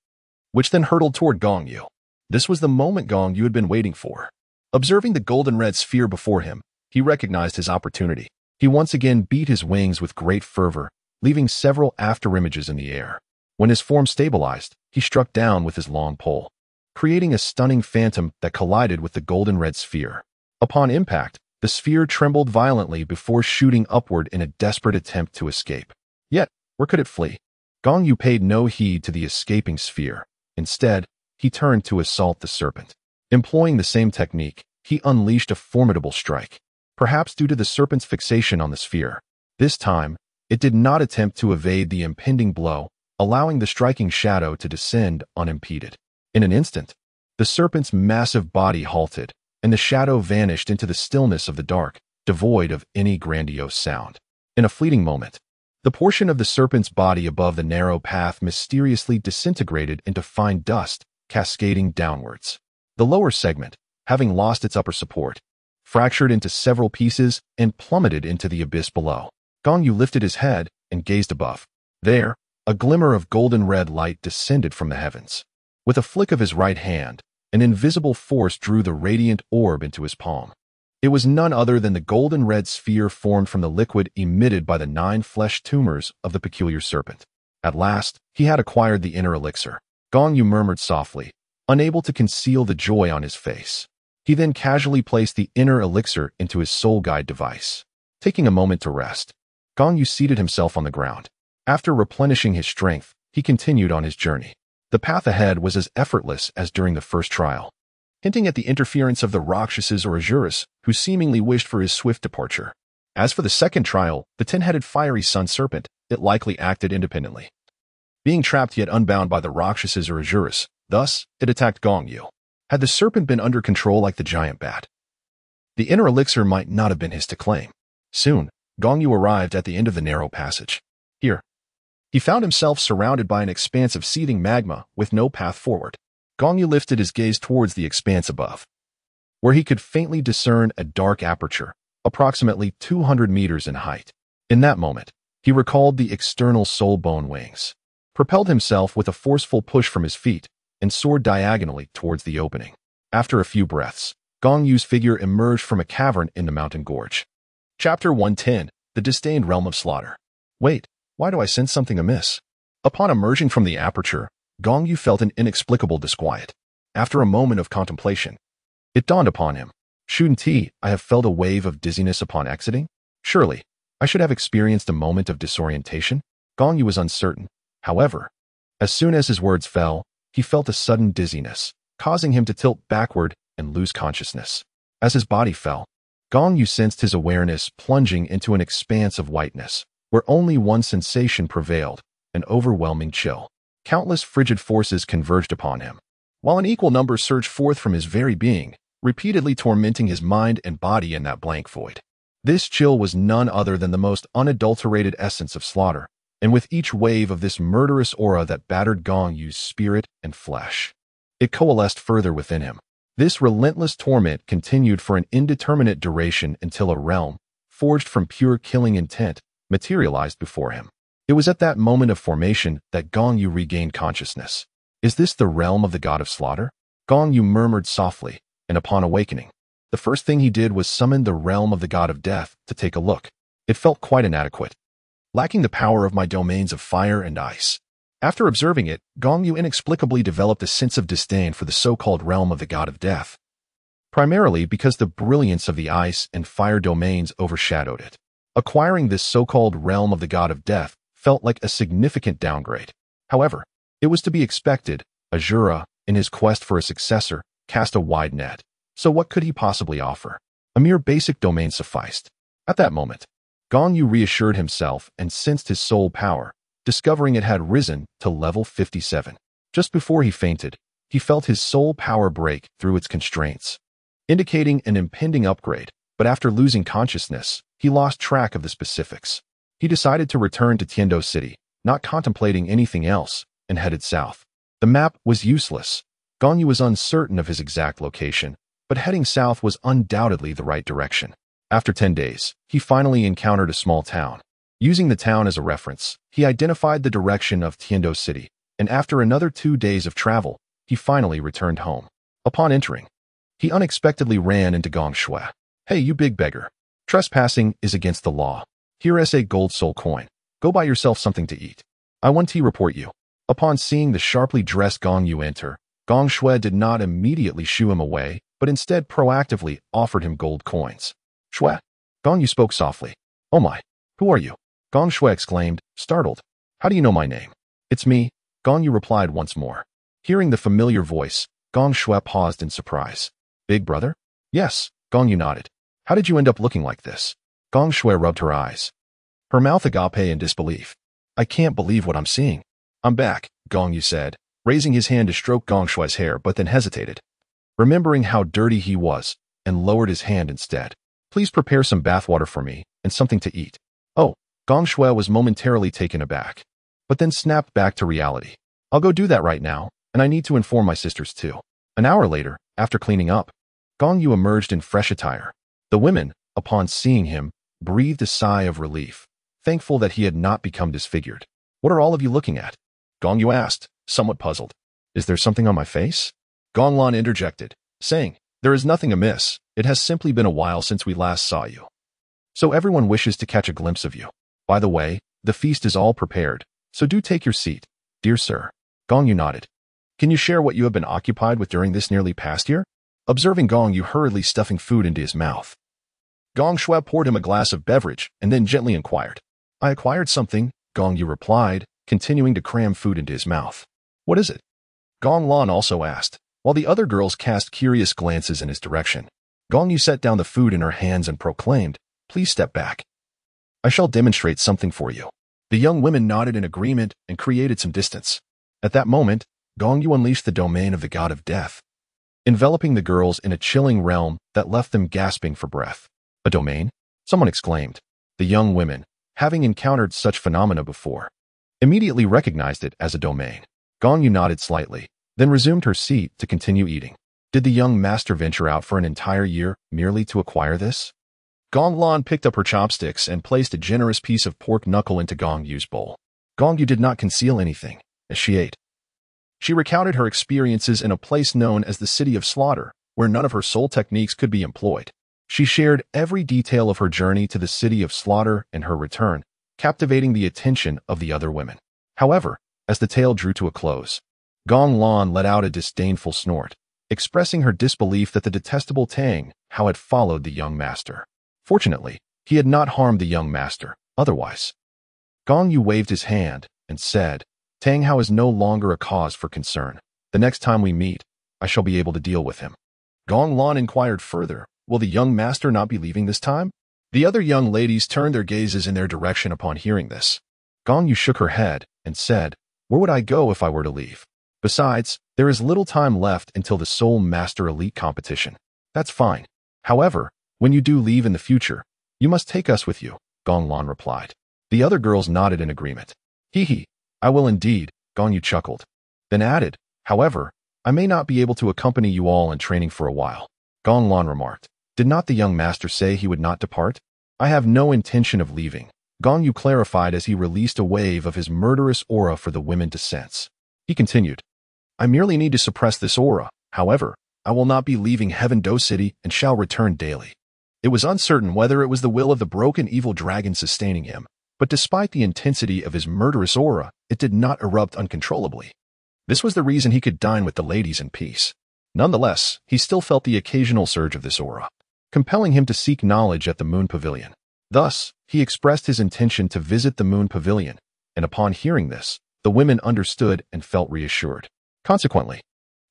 which then hurtled toward Gong Yu. This was the moment Gong Yu had been waiting for. Observing the golden red sphere before him, he recognized his opportunity. He once again beat his wings with great fervor, leaving several afterimages in the air. When his form stabilized, he struck down with his long pole, creating a stunning phantom that collided with the golden red sphere. Upon impact, the sphere trembled violently before shooting upward in a desperate attempt to escape. Yet, where could it flee? Gong Yu paid no heed to the escaping sphere. Instead, he turned to assault the serpent. Employing the same technique, he unleashed a formidable strike. Perhaps due to the serpent's fixation on the sphere, this time, it did not attempt to evade the impending blow, allowing the striking shadow to descend unimpeded. In an instant, the serpent's massive body halted, and the shadow vanished into the stillness of the dark, devoid of any grandiose sound. In a fleeting moment, the portion of the serpent's body above the narrow path mysteriously disintegrated into fine dust, cascading downwards. The lower segment, having lost its upper support, fractured into several pieces and plummeted into the abyss below. Gong Yu lifted his head and gazed above. There, a glimmer of golden red light descended from the heavens. With a flick of his right hand, an invisible force drew the radiant orb into his palm. It was none other than the golden red sphere formed from the liquid emitted by the 9 flesh tumors of the peculiar serpent. At last, he had acquired the inner elixir. Gong Yu murmured softly, unable to conceal the joy on his face. He then casually placed the inner elixir into his soul guide device. Taking a moment to rest, Gong Yu seated himself on the ground. After replenishing his strength, he continued on his journey. The path ahead was as effortless as during the first trial, hinting at the interference of the Rakshasas or Asuras, who seemingly wished for his swift departure. As for the second trial, the 10-headed fiery sun serpent, it likely acted independently, being trapped yet unbound by the Rakshasas or Asuras. Thus, it attacked Gong Yu. Had the serpent been under control like the giant bat, the inner elixir might not have been his to claim. Soon, Gong Yu arrived at the end of the narrow passage. Here, he found himself surrounded by an expanse of seething magma with no path forward. Gong Yu lifted his gaze towards the expanse above, where he could faintly discern a dark aperture, approximately 200 meters in height. In that moment, he recalled the external soul bone wings, propelled himself with a forceful push from his feet, and soared diagonally towards the opening. After a few breaths, Gong Yu's figure emerged from a cavern in the mountain gorge. Chapter 110, The Disdained Realm of Slaughter. Wait, why do I sense something amiss? Upon emerging from the aperture, Gong Yu felt an inexplicable disquiet. After a moment of contemplation, it dawned upon him. Shouldn't I have felt a wave of dizziness upon exiting? Surely, I should have experienced a moment of disorientation. Gong Yu was uncertain. However, as soon as his words fell, he felt a sudden dizziness, causing him to tilt backward and lose consciousness. As his body fell, Gong Yu sensed his awareness plunging into an expanse of whiteness, where only one sensation prevailed, an overwhelming chill. Countless frigid forces converged upon him, while an equal number surged forth from his very being, repeatedly tormenting his mind and body in that blank void. This chill was none other than the most unadulterated essence of slaughter, and with each wave of this murderous aura that battered Gong Yu's spirit and flesh, it coalesced further within him. This relentless torment continued for an indeterminate duration until a realm, forged from pure killing intent, materialized before him. It was at that moment of formation that Gong Yu regained consciousness. Is this the realm of the god of slaughter? Gong Yu murmured softly, and upon awakening, the first thing he did was summon the realm of the god of death to take a look. It felt quite inadequate, lacking the power of my domains of fire and ice. After observing it, Gong Yu inexplicably developed a sense of disdain for the so-called realm of the god of death, primarily because the brilliance of the ice and fire domains overshadowed it. Acquiring this so-called realm of the god of death felt like a significant downgrade. However, it was to be expected. Azura, in his quest for a successor, cast a wide net. So what could he possibly offer? A mere basic domain sufficed. At that moment, Gong Yu reassured himself and sensed his soul power, discovering it had risen to level 57. Just before he fainted, he felt his soul power break through its constraints, indicating an impending upgrade, but after losing consciousness, he lost track of the specifics. He decided to return to Tiando City, not contemplating anything else, and headed south. The map was useless. Gong Yu was uncertain of his exact location, but heading south was undoubtedly the right direction. After 10 days, he finally encountered a small town. Using the town as a reference, he identified the direction of Tiando City, and after another 2 days of travel, he finally returned home. Upon entering, he unexpectedly ran into Gong Shui. "Hey, you big beggar. Trespassing is against the law. Here is a gold soul coin. Go buy yourself something to eat. I want to report you." Upon seeing the sharply dressed Gong Yu enter, Gong Shui did not immediately shoo him away, but instead proactively offered him gold coins. "Shui." Gong Yu spoke softly. "Oh my, who are you?" Gong Shui exclaimed, startled. "How do you know my name?" "It's me," Gong Yu replied once more. Hearing the familiar voice, Gong Shui paused in surprise. "Big brother?" "Yes," Gong Yu nodded. "How did you end up looking like this?" Gong Shui rubbed her eyes, her mouth agape in disbelief. "I can't believe what I'm seeing." "I'm back," Gong Yu said, raising his hand to stroke Gong Shui's hair, but then hesitated, remembering how dirty he was, and lowered his hand instead. "Please prepare some bathwater for me, and something to eat." "Oh," Gong Shui was momentarily taken aback, but then snapped back to reality. "I'll go do that right now, and I need to inform my sisters too." An hour later, after cleaning up, Gong Yu emerged in fresh attire. The women, upon seeing him, breathed a sigh of relief, thankful that he had not become disfigured. "What are all of you looking at?" Gong Yu asked, somewhat puzzled. "Is there something on my face?" Gong Lan interjected, saying, "There is nothing amiss. It has simply been a while since we last saw you. So everyone wishes to catch a glimpse of you. By the way, the feast is all prepared, so do take your seat, dear sir." Gong Yu nodded. "Can you share what you have been occupied with during this nearly past year?" Observing Gong Yu hurriedly stuffing food into his mouth, Gong Shui poured him a glass of beverage and then gently inquired. "I acquired something," Gong Yu replied, continuing to cram food into his mouth. "What is it?" Gong Lan also asked, while the other girls cast curious glances in his direction. Gong Yu set down the food in her hands and proclaimed, "Please step back. I shall demonstrate something for you." The young women nodded in agreement and created some distance. At that moment, Gong Yu unleashed the domain of the god of death, enveloping the girls in a chilling realm that left them gasping for breath. "A domain?" someone exclaimed. The young women, having encountered such phenomena before, immediately recognized it as a domain. Gong Yu nodded slightly, then resumed her seat to continue eating. Did the young master venture out for an entire year merely to acquire this? Gong Lan picked up her chopsticks and placed a generous piece of pork knuckle into Gong Yu's bowl. Gong Yu did not conceal anything as she ate. She recounted her experiences in a place known as the City of Slaughter, where none of her soul techniques could be employed. She shared every detail of her journey to the City of Slaughter and her return, captivating the attention of the other women. However, as the tale drew to a close, Gong Lan let out a disdainful snort, expressing her disbelief that the detestable Tang Hao had followed the young master. Fortunately, he had not harmed the young master, otherwise. Gong Yu waved his hand and said, "Tang Hao is no longer a cause for concern. The next time we meet, I shall be able to deal with him." Gong Lan inquired further, "Will the young master not be leaving this time?" The other young ladies turned their gazes in their direction upon hearing this. Gong Yu shook her head and said, "Where would I go if I were to leave? Besides, there is little time left until the Soul Master Elite competition." "That's fine. However, when you do leave in the future, you must take us with you," Gong Lan replied. The other girls nodded in agreement. "Hee, I will indeed," Gong Yu chuckled, then added, "However, I may not be able to accompany you all in training for a while." Gong Lan remarked, "Did not the young master say he would not depart?" I have no intention of leaving, Gong Yu clarified as he released a wave of his murderous aura for the women to sense. He continued, I merely need to suppress this aura. However, I will not be leaving Heaven Do City and shall return daily. It was uncertain whether it was the will of the broken evil dragon sustaining him, but despite the intensity of his murderous aura, it did not erupt uncontrollably. This was the reason he could dine with the ladies in peace. Nonetheless, he still felt the occasional surge of this aura, compelling him to seek knowledge at the Moon Pavilion. Thus, he expressed his intention to visit the Moon Pavilion, and upon hearing this, the women understood and felt reassured. Consequently,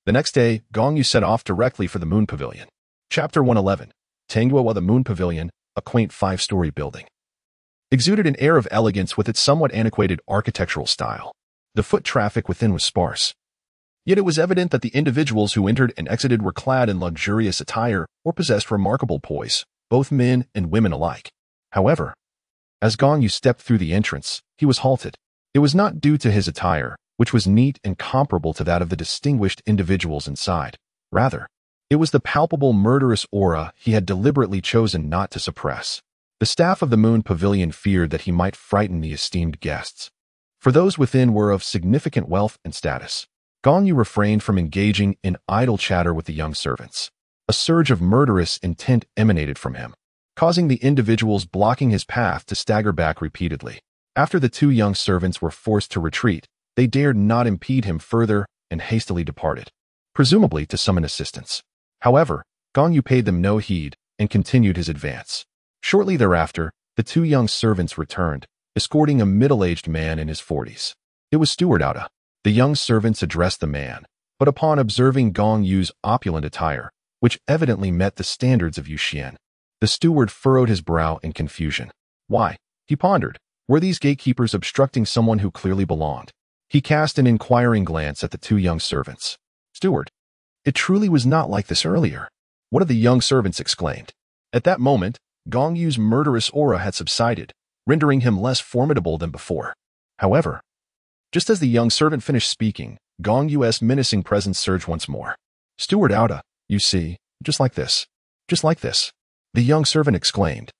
the next day, Gong Yu set off directly for the Moon Pavilion. Chapter 111. Tangguo, the Moon Pavilion, a quaint 5-story building, exuded an air of elegance with its somewhat antiquated architectural style. The foot traffic within was sparse. Yet it was evident that the individuals who entered and exited were clad in luxurious attire or possessed remarkable poise, both men and women alike. However, as Gong Yu stepped through the entrance, he was halted. It was not due to his attire, which was neat and comparable to that of the distinguished individuals inside. Rather, it was the palpable murderous aura he had deliberately chosen not to suppress. The staff of the Moon Pavilion feared that he might frighten the esteemed guests. For those within were of significant wealth and status. Gong Yu refrained from engaging in idle chatter with the young servants. A surge of murderous intent emanated from him, causing the individuals blocking his path to stagger back repeatedly. After the two young servants were forced to retreat, they dared not impede him further and hastily departed, presumably to summon assistance. However, Gong Yu paid them no heed and continued his advance. Shortly thereafter, the two young servants returned, escorting a middle-aged man in his 40s. It was Steward Outa. The young servants addressed the man, but upon observing Gong Yu's opulent attire, which evidently met the standards of Yuxian, the steward furrowed his brow in confusion. Why, he pondered, were these gatekeepers obstructing someone who clearly belonged? He cast an inquiring glance at the two young servants. Steward, it truly was not like this earlier. One of the young servants exclaimed. At that moment, Gong Yu's murderous aura had subsided, rendering him less formidable than before. However, just as the young servant finished speaking, Gong Yu's menacing presence surged once more. Steward Outa, you see, just like this. Just like this. The young servant exclaimed,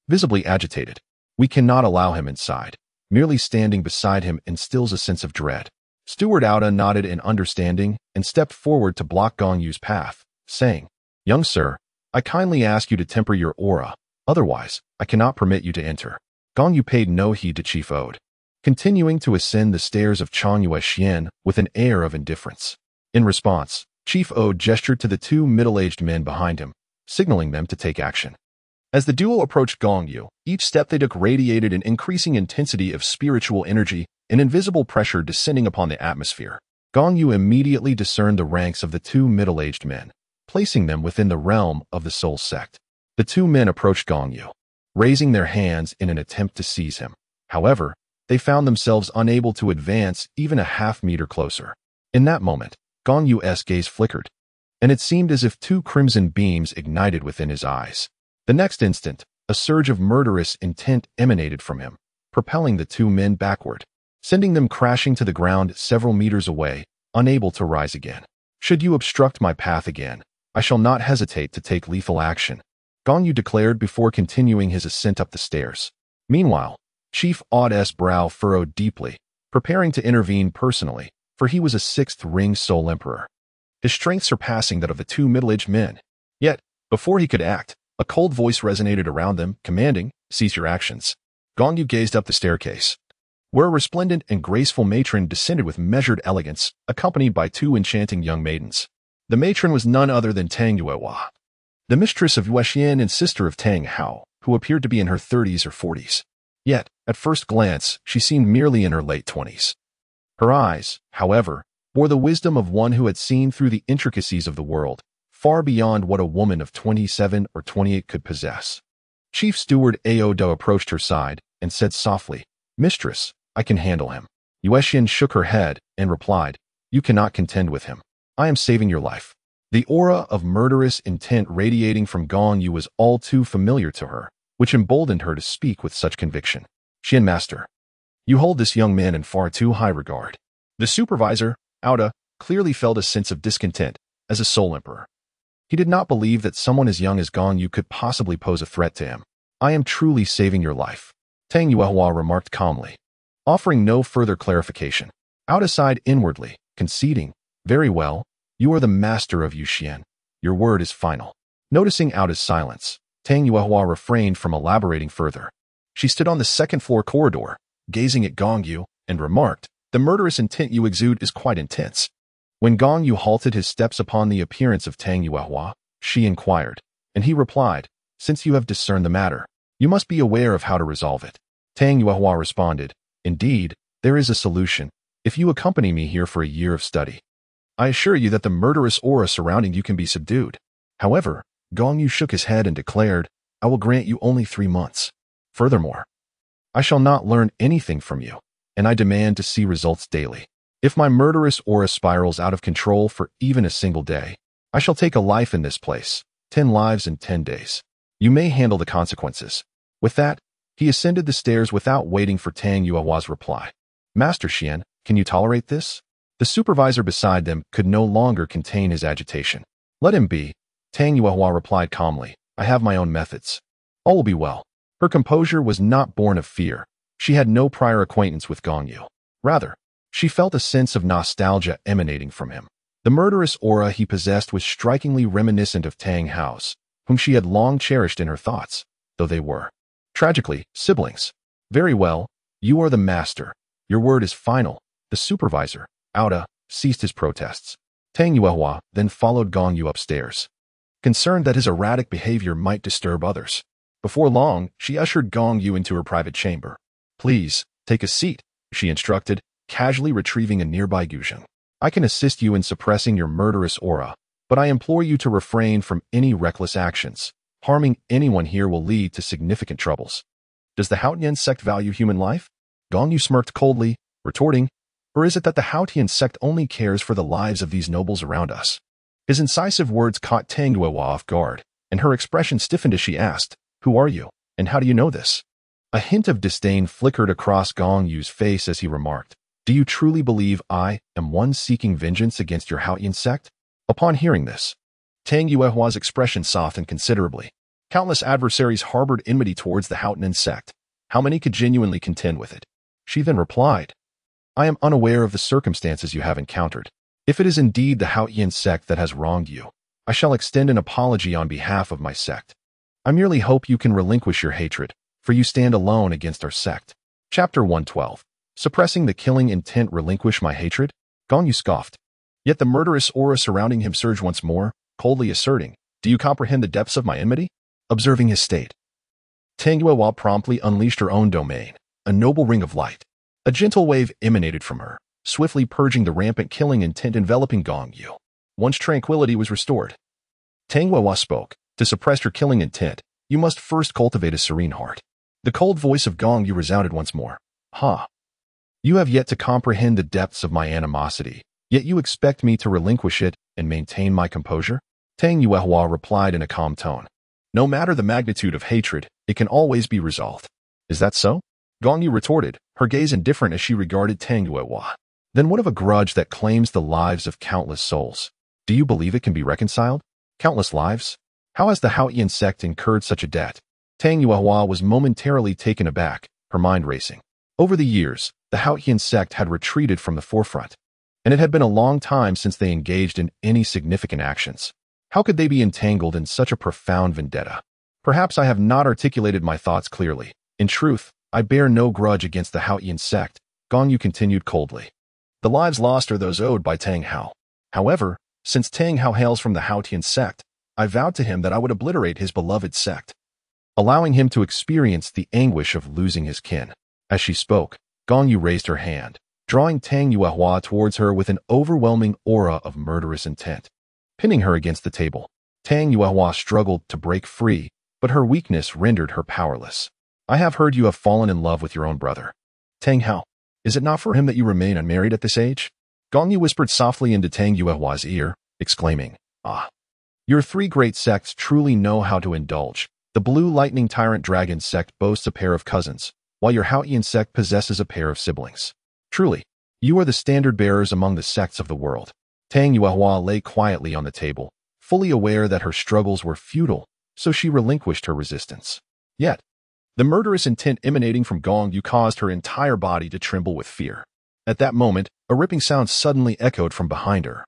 visibly agitated. We cannot allow him inside. Merely standing beside him instills a sense of dread. Steward Outa nodded in understanding and stepped forward to block Gong Yu's path, saying, Young sir, I kindly ask you to temper your aura, otherwise, I cannot permit you to enter. Gong Yu paid no heed to Chief Ode, continuing to ascend the stairs of Changyue Xian with an air of indifference. In response, Chief Ode gestured to the two middle-aged men behind him, signaling them to take action. As the duo approached Gong Yu, each step they took radiated an increasing intensity of spiritual energy, an invisible pressure descending upon the atmosphere. Gong Yu immediately discerned the ranks of the two middle-aged men, placing them within the realm of the Soul Sect. The two men approached Gong Yu, raising their hands in an attempt to seize him. However, they found themselves unable to advance even a half-meter closer. In that moment, Gong Yu's gaze flickered, and it seemed as if two crimson beams ignited within his eyes. The next instant, a surge of murderous intent emanated from him, propelling the two men backward, sending them crashing to the ground several meters away, unable to rise again. Should you obstruct my path again, I shall not hesitate to take lethal action, Gong Yu declared before continuing his ascent up the stairs. Meanwhile, Chief Ode's brow furrowed deeply, preparing to intervene personally, for he was a sixth-ring Soul Emperor, his strength surpassing that of the two middle-aged men. Yet, before he could act, a cold voice resonated around them, commanding, cease your actions. Gong Yu gazed up the staircase, where a resplendent and graceful matron descended with measured elegance, accompanied by two enchanting young maidens. The matron was none other than Tang Yuehua, the mistress of Yuexian and sister of Tang Hao, who appeared to be in her 30s or 40s. Yet, at first glance, she seemed merely in her late 20s. Her eyes, however, bore the wisdom of one who had seen through the intricacies of the world, far beyond what a woman of 27 or 28 could possess. Chief Steward Aodo approached her side and said softly, Mistress, I can handle him. Yuexian shook her head and replied, You cannot contend with him. I am saving your life. The aura of murderous intent radiating from Gong Yu was all too familiar to her, which emboldened her to speak with such conviction. Xian Master, you hold this young man in far too high regard. The supervisor, Outa, clearly felt a sense of discontent as a Soul Emperor. He did not believe that someone as young as Gong Yu could possibly pose a threat to him. I am truly saving your life, Tang Yuehua remarked calmly, offering no further clarification. Aota sighed inwardly, conceding, very well, you are the master of Yuxian. Your word is final. Noticing Aota's silence, Tang Yuehua refrained from elaborating further. She stood on the second-floor corridor, gazing at Gong Yu, and remarked, the murderous intent you exude is quite intense. When Gong Yu halted his steps upon the appearance of Tang Yuehua, she inquired, and he replied, since you have discerned the matter, you must be aware of how to resolve it. Tang Yuehua responded, indeed, there is a solution, if you accompany me here for a year of study. I assure you that the murderous aura surrounding you can be subdued. However, Gong Yu shook his head and declared, I will grant you only 3 months. Furthermore, I shall not learn anything from you, and I demand to see results daily. If my murderous aura spirals out of control for even a single day, I shall take a life in this place, 10 lives in 10 days. You may handle the consequences. With that, he ascended the stairs without waiting for Tang Yuehua's reply. Master Xian, can you tolerate this? The supervisor beside them could no longer contain his agitation. Let him be, Tang Yuehua replied calmly. I have my own methods. All will be well. Her composure was not born of fear. She had no prior acquaintance with Gong Yu. Rather, she felt a sense of nostalgia emanating from him. The murderous aura he possessed was strikingly reminiscent of Tang Hao's, whom she had long cherished in her thoughts, though they were, tragically, siblings. Very well, you are the master. Your word is final. The supervisor, Aota, ceased his protests. Tang Yuehua then followed Gong Yu upstairs, concerned that his erratic behavior might disturb others. Before long, she ushered Gong Yu into her private chamber. Please, take a seat, she instructed, casually retrieving a nearby guzheng. I can assist you in suppressing your murderous aura, but I implore you to refrain from any reckless actions. Harming anyone here will lead to significant troubles. Does the Haotian sect value human life? Gong Yu smirked coldly, retorting, or is it that the Haotian sect only cares for the lives of these nobles around us? His incisive words caught Tang Yuehua off guard, and her expression stiffened as she asked, who are you, and how do you know this? A hint of disdain flickered across Gong Yu's face as he remarked, do you truly believe I am one seeking vengeance against your Haotian sect? Upon hearing this, Tang Yuehua's expression softened considerably. Countless adversaries harbored enmity towards the Haotian sect. How many could genuinely contend with it? She then replied, I am unaware of the circumstances you have encountered. If it is indeed the Haotian sect that has wronged you, I shall extend an apology on behalf of my sect. I merely hope you can relinquish your hatred, for you stand alone against our sect. Chapter 112. Suppressing the killing intent, relinquish my hatred? Gong Yu scoffed. Yet the murderous aura surrounding him surged once more, coldly asserting, do you comprehend the depths of my enmity? Observing his state, Tang Yuehua promptly unleashed her own domain, a noble ring of light. A gentle wave emanated from her, swiftly purging the rampant killing intent enveloping Gong Yu. Once tranquility was restored, Tang Yuehua spoke, to suppress your killing intent, you must first cultivate a serene heart. The cold voice of Gong Yu resounded once more. You have yet to comprehend the depths of my animosity, yet you expect me to relinquish it and maintain my composure? Tang Yuehua replied in a calm tone. No matter the magnitude of hatred, it can always be resolved. Is that so? Gong Yu retorted, her gaze indifferent as she regarded Tang Yuehua. Then what of a grudge that claims the lives of countless souls? Do you believe it can be reconciled? Countless lives? How has the Haotian sect incurred such a debt? Tang Yuehua was momentarily taken aback, her mind racing. Over the years, the Haotian sect had retreated from the forefront, and it had been a long time since they engaged in any significant actions. How could they be entangled in such a profound vendetta? Perhaps I have not articulated my thoughts clearly. In truth, I bear no grudge against the Haotian sect, Gong Yu continued coldly. The lives lost are those owed by Tang Hao. However, since Tang Hao hails from the Haotian sect, I vowed to him that I would obliterate his beloved sect, allowing him to experience the anguish of losing his kin. As she spoke, Gong Yu raised her hand, drawing Tang Yuehua towards her with an overwhelming aura of murderous intent. Pinning her against the table, Tang Yuehua struggled to break free, but her weakness rendered her powerless. I have heard you have fallen in love with your own brother. Tang Hao, is it not for him that you remain unmarried at this age? Gong Yu whispered softly into Tang Yuehua's ear, exclaiming, Your 3 great sects truly know how to indulge. The Blue Lightning Tyrant Dragon sect boasts a pair of cousins, while your Haotian sect possesses a pair of siblings. Truly, you are the standard bearers among the sects of the world. Tang Yuehua lay quietly on the table, fully aware that her struggles were futile, so she relinquished her resistance. Yet, The murderous intent emanating from Gong Yu caused her entire body to tremble with fear. At that moment, a ripping sound suddenly echoed from behind her,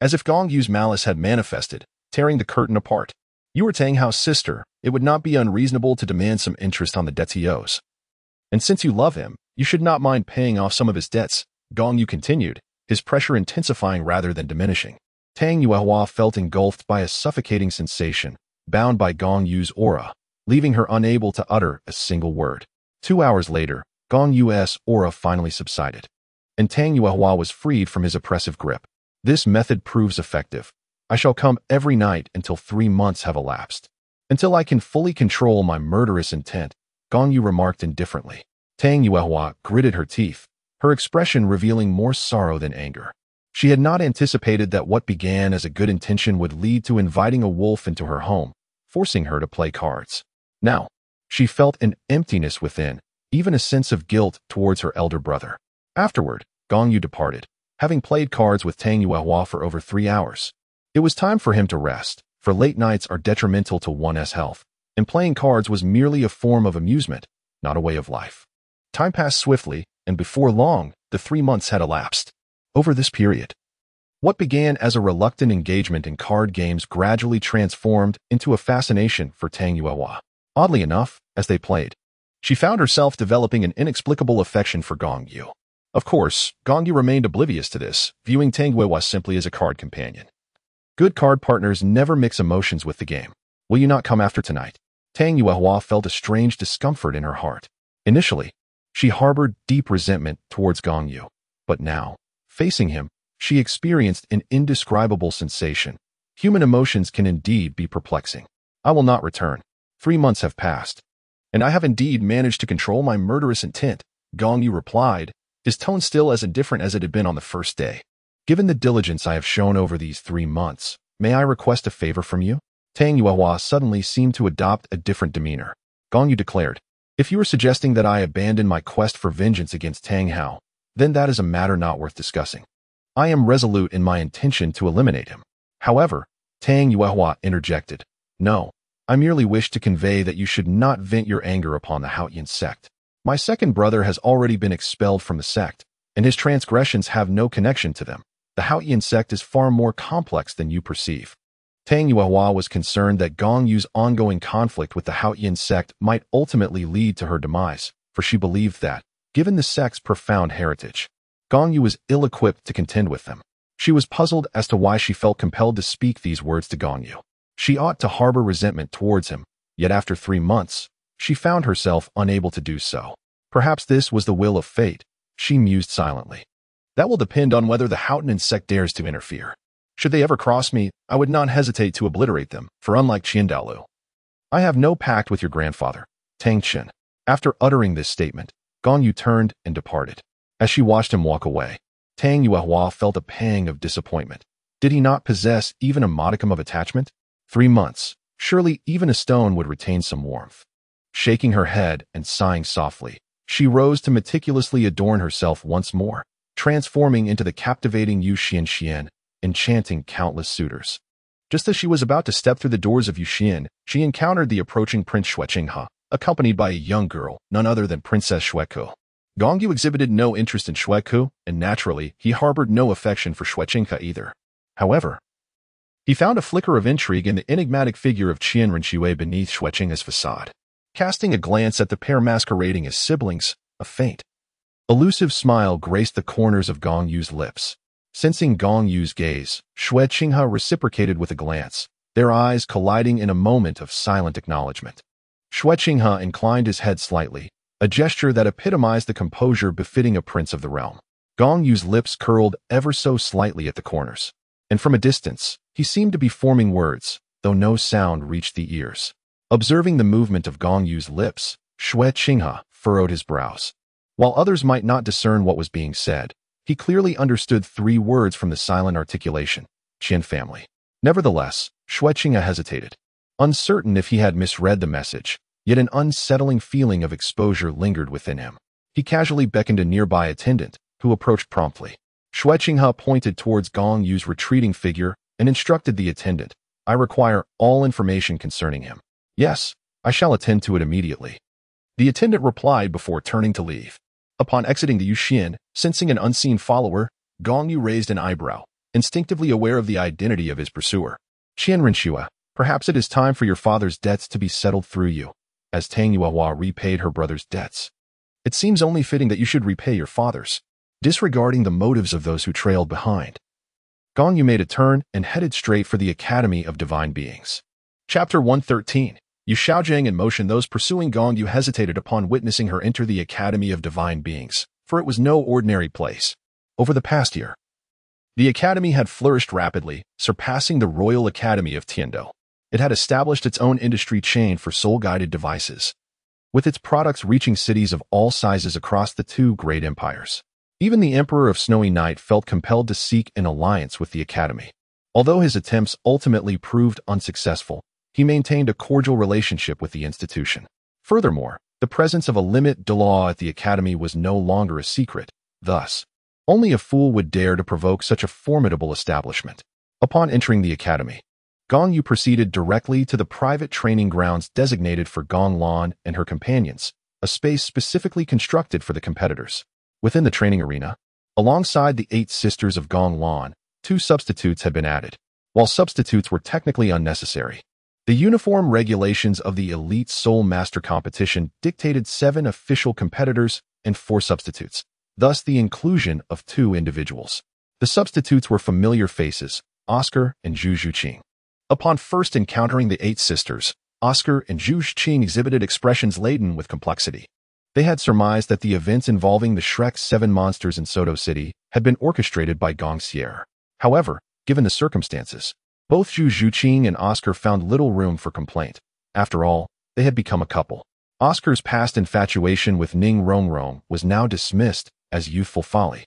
as if Gong Yu's malice had manifested, tearing the curtain apart. You are Tang Hao's sister. It would not be unreasonable to demand some interest on the debts he owes. And since you love him, you should not mind paying off some of his debts, Gong Yu continued, his pressure intensifying rather than diminishing. Tang Yuehua felt engulfed by a suffocating sensation, bound by Gong Yu's aura, leaving her unable to utter a single word. 2 hours later, Gong Yu's aura finally subsided, and Tang Yuehua was freed from his oppressive grip. This method proves effective. I shall come every night until 3 months have elapsed. Until I can fully control my murderous intent, Gong Yu remarked indifferently. Tang Yuehua gritted her teeth, her expression revealing more sorrow than anger. She had not anticipated that what began as a good intention would lead to inviting a wolf into her home, forcing her to play cards. Now, she felt an emptiness within, even a sense of guilt towards her elder brother. Afterward, Gong Yu departed, having played cards with Tang Yuehua for over 3 hours. It was time for him to rest, for late nights are detrimental to one's health, and playing cards was merely a form of amusement, not a way of life. Time passed swiftly, and before long, the 3 months had elapsed. Over this period, what began as a reluctant engagement in card games gradually transformed into a fascination for Tang Yuehua. Oddly enough, as they played, she found herself developing an inexplicable affection for Gong Yu. Of course, Gong Yu remained oblivious to this, viewing Tang Yuehua simply as a card companion. Good card partners never mix emotions with the game. Will you not come after tonight? Tang Yuehua felt a strange discomfort in her heart. Initially, she harbored deep resentment towards Gong Yu, but now, facing him, she experienced an indescribable sensation. Human emotions can indeed be perplexing. I will not return. 3 months have passed, and I have indeed managed to control my murderous intent, Gong Yu replied, his tone still as indifferent as it had been on the first day. Given the diligence I have shown over these 3 months, may I request a favor from you? Tang Yuehua suddenly seemed to adopt a different demeanor. Gong Yu declared, if you are suggesting that I abandon my quest for vengeance against Tang Hao, then that is a matter not worth discussing. I am resolute in my intention to eliminate him. However, Tang Yuehua interjected, no, I merely wish to convey that you should not vent your anger upon the Haotian sect. My second brother has already been expelled from the sect, and his transgressions have no connection to them. The Haotian sect is far more complex than you perceive. Tang Yuehua was concerned that Gong Yu's ongoing conflict with the Haotian sect might ultimately lead to her demise, for she believed that, given the sect's profound heritage, Gong Yu was ill-equipped to contend with them. She was puzzled as to why she felt compelled to speak these words to Gong Yu. She ought to harbor resentment towards him, yet after 3 months, she found herself unable to do so. Perhaps this was the will of fate, she mused silently. That will depend on whether the Haotian sect dares to interfere. Should they ever cross me, I would not hesitate to obliterate them, for unlike Qiandaolu, I have no pact with your grandfather, Tang Chen. After uttering this statement, Gong Yu turned and departed. As she watched him walk away, Tang Yuehua felt a pang of disappointment. Did he not possess even a modicum of attachment? 3 months. Surely even a stone would retain some warmth. Shaking her head and sighing softly, she rose to meticulously adorn herself once more, transforming into the captivating Yu Xian, enchanting countless suitors. Just as she was about to step through the doors of Yuxian, she encountered the approaching Prince Xueqinghe, accompanied by a young girl, none other than Princess Xueku. Gong Yu exhibited no interest in Xueku, and naturally, he harbored no affection for Xueqinghe either. However, he found a flicker of intrigue in the enigmatic figure of Qian Renxue beneath Xueqinghe's facade. Casting a glance at the pair masquerading as siblings, a faint, elusive smile graced the corners of Gong Yu's lips. Sensing Gong Yu's gaze, Xueqinghe reciprocated with a glance, their eyes colliding in a moment of silent acknowledgement. Xueqinghe inclined his head slightly, a gesture that epitomized the composure befitting a prince of the realm. Gong Yu's lips curled ever so slightly at the corners, and from a distance, he seemed to be forming words, though no sound reached the ears. Observing the movement of Gong Yu's lips, Xueqinghe furrowed his brows. While others might not discern what was being said, he clearly understood 3 words from the silent articulation, Qian family. Nevertheless, Xueqinghe hesitated, uncertain if he had misread the message, yet an unsettling feeling of exposure lingered within him. He casually beckoned a nearby attendant, who approached promptly. Xueqinghe pointed towards Gong Yu's retreating figure and instructed the attendant, I require all information concerning him. Yes, I shall attend to it immediately. The attendant replied before turning to leave. Upon exiting the Yuxian, sensing an unseen follower, Gong Yu raised an eyebrow, instinctively aware of the identity of his pursuer. Qianrenxue, perhaps it is time for your father's debts to be settled through you, as Tang Yuehua repaid her brother's debts. It seems only fitting that you should repay your father's, disregarding the motives of those who trailed behind. Gong Yu made a turn and headed straight for the Academy of Divine Beings. Chapter 113. Yu Xiaojiang in motion. Those pursuing Gong Yu hesitated upon witnessing her enter the Academy of Divine Beings, for it was no ordinary place. Over the past year, the Academy had flourished rapidly, surpassing the Royal Academy of Tiando. It had established its own industry chain for soul-guided devices, with its products reaching cities of all sizes across the two great empires. Even the Emperor of Snowy Night felt compelled to seek an alliance with the Academy. Although his attempts ultimately proved unsuccessful, he maintained a cordial relationship with the institution. Furthermore, the presence of a limit de law at the Academy was no longer a secret. Thus, only a fool would dare to provoke such a formidable establishment. Upon entering the Academy, Gong Yu proceeded directly to the private training grounds designated for Gong Lan and her companions, a space specifically constructed for the competitors. Within the training arena, alongside the 8 sisters of Gong Lan, 2 substitutes had been added. While substitutes were technically unnecessary, the uniform regulations of the Elite Soul Master competition dictated 7 official competitors and 4 substitutes, thus the inclusion of 2 individuals. The substitutes were familiar faces, Oscar and Zhu Zhuqing. Upon first encountering the 8 sisters, Oscar and Zhu Zhuqing exhibited expressions laden with complexity. They had surmised that the events involving the Shrek 7 monsters in Soto City had been orchestrated by Gong Xier. However, given the circumstances, both Zhu Zhuqing and Oscar found little room for complaint. After all, they had become a couple. Oscar's past infatuation with Ning Rongrong was now dismissed as youthful folly.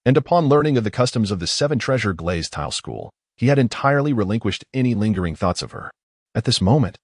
And upon learning of the customs of the 7 Treasure Glazed Tile School, he had entirely relinquished any lingering thoughts of her. At this moment,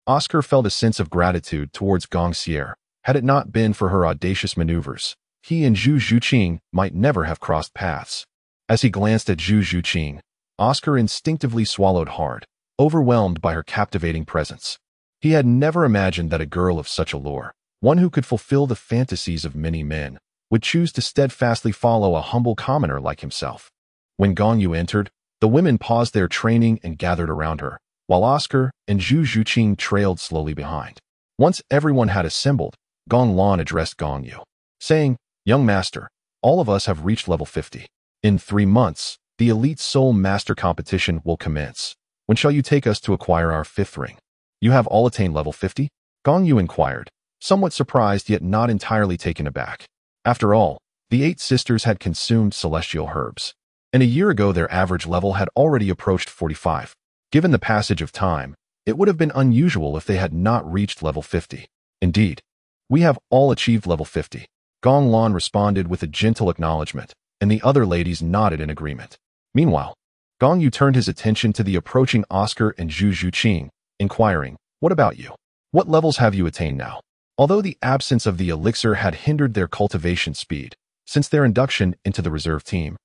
Oscar felt a sense of gratitude towards Gong Xier. Had it not been for her audacious maneuvers, he and Zhu Zhuqing might never have crossed paths. As he glanced at Zhu Zhuqing, Oscar instinctively swallowed hard, overwhelmed by her captivating presence. He had never imagined that a girl of such allure, one who could fulfill the fantasies of many men, would choose to steadfastly follow a humble commoner like himself. When Gong Yu entered, the women paused their training and gathered around her, while Oscar and Zhu Zhuqing trailed slowly behind. Once everyone had assembled, Gong Lan addressed Gong Yu, saying, "Young master, all of us have reached level 50. In 3 months, the Elite Soul Master competition will commence. When shall you take us to acquire our 5th ring? You have all attained level 50? Gong Yu inquired, somewhat surprised yet not entirely taken aback. After all, the 8 sisters had consumed celestial herbs, and a year ago their average level had already approached 45. Given the passage of time, it would have been unusual if they had not reached level 50. Indeed, we have all achieved level 50. Gong Lan responded with a gentle acknowledgement, and the other ladies nodded in agreement. Meanwhile, Gong Yu turned his attention to the approaching Oscar and Zhu Zhuqing, inquiring, "What about you? What levels have you attained now?" Although the absence of the elixir had hindered their cultivation speed, since their induction into the reserve team,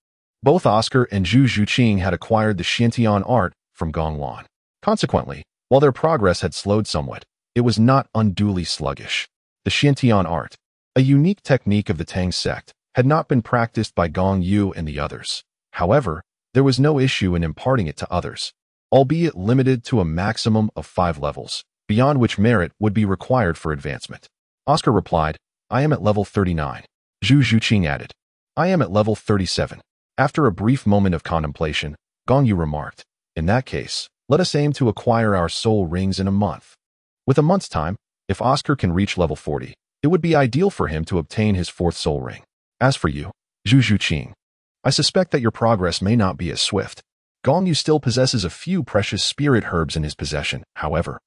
both Oscar and Zhu Zhuqing had acquired the Xiantian art from Gong Lan. Consequently, while their progress had slowed somewhat, it was not unduly sluggish. The Xiantian art, a unique technique of the Tang sect, had not been practiced by Gong Yu and the others. However, there was no issue in imparting it to others, albeit limited to a maximum of 5 levels, beyond which merit would be required for advancement. Oscar replied, "I am at level 39. Zhu Zhuqing added, "I am at level 37. After a brief moment of contemplation, Gong Yu remarked, "In that case, let us aim to acquire our soul rings in a month." With a month's time, if Oscar can reach level 40, it would be ideal for him to obtain his 4th soul ring. As for you, Zhu Zhuqing, I suspect that your progress may not be as swift. Gong Yu still possesses a few precious spirit herbs in his possession, however.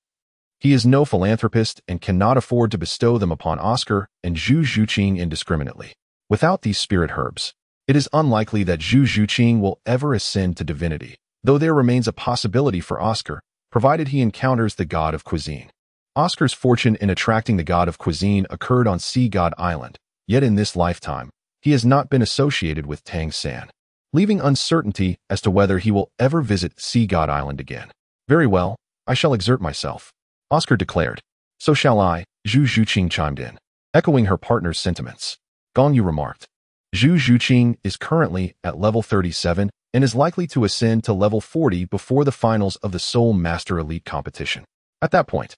He is no philanthropist and cannot afford to bestow them upon Oscar and Zhu Zhuqing indiscriminately. Without these spirit herbs, it is unlikely that Zhu Zhuqing will ever ascend to divinity, though there remains a possibility for Oscar, provided he encounters the god of cuisine. Oscar's fortune in attracting the god of cuisine occurred on Sea God Island, yet in this lifetime, he has not been associated with Tang San, leaving uncertainty as to whether he will ever visit Sea God Island again. "Very well, I shall exert myself," Oscar declared. "So shall I," Zhu Zhuqing chimed in, echoing her partner's sentiments. Gong Yu remarked, Zhu Zhuqing is currently at level 37 and is likely to ascend to level 40 before the finals of the Soul Master Elite competition. At that point,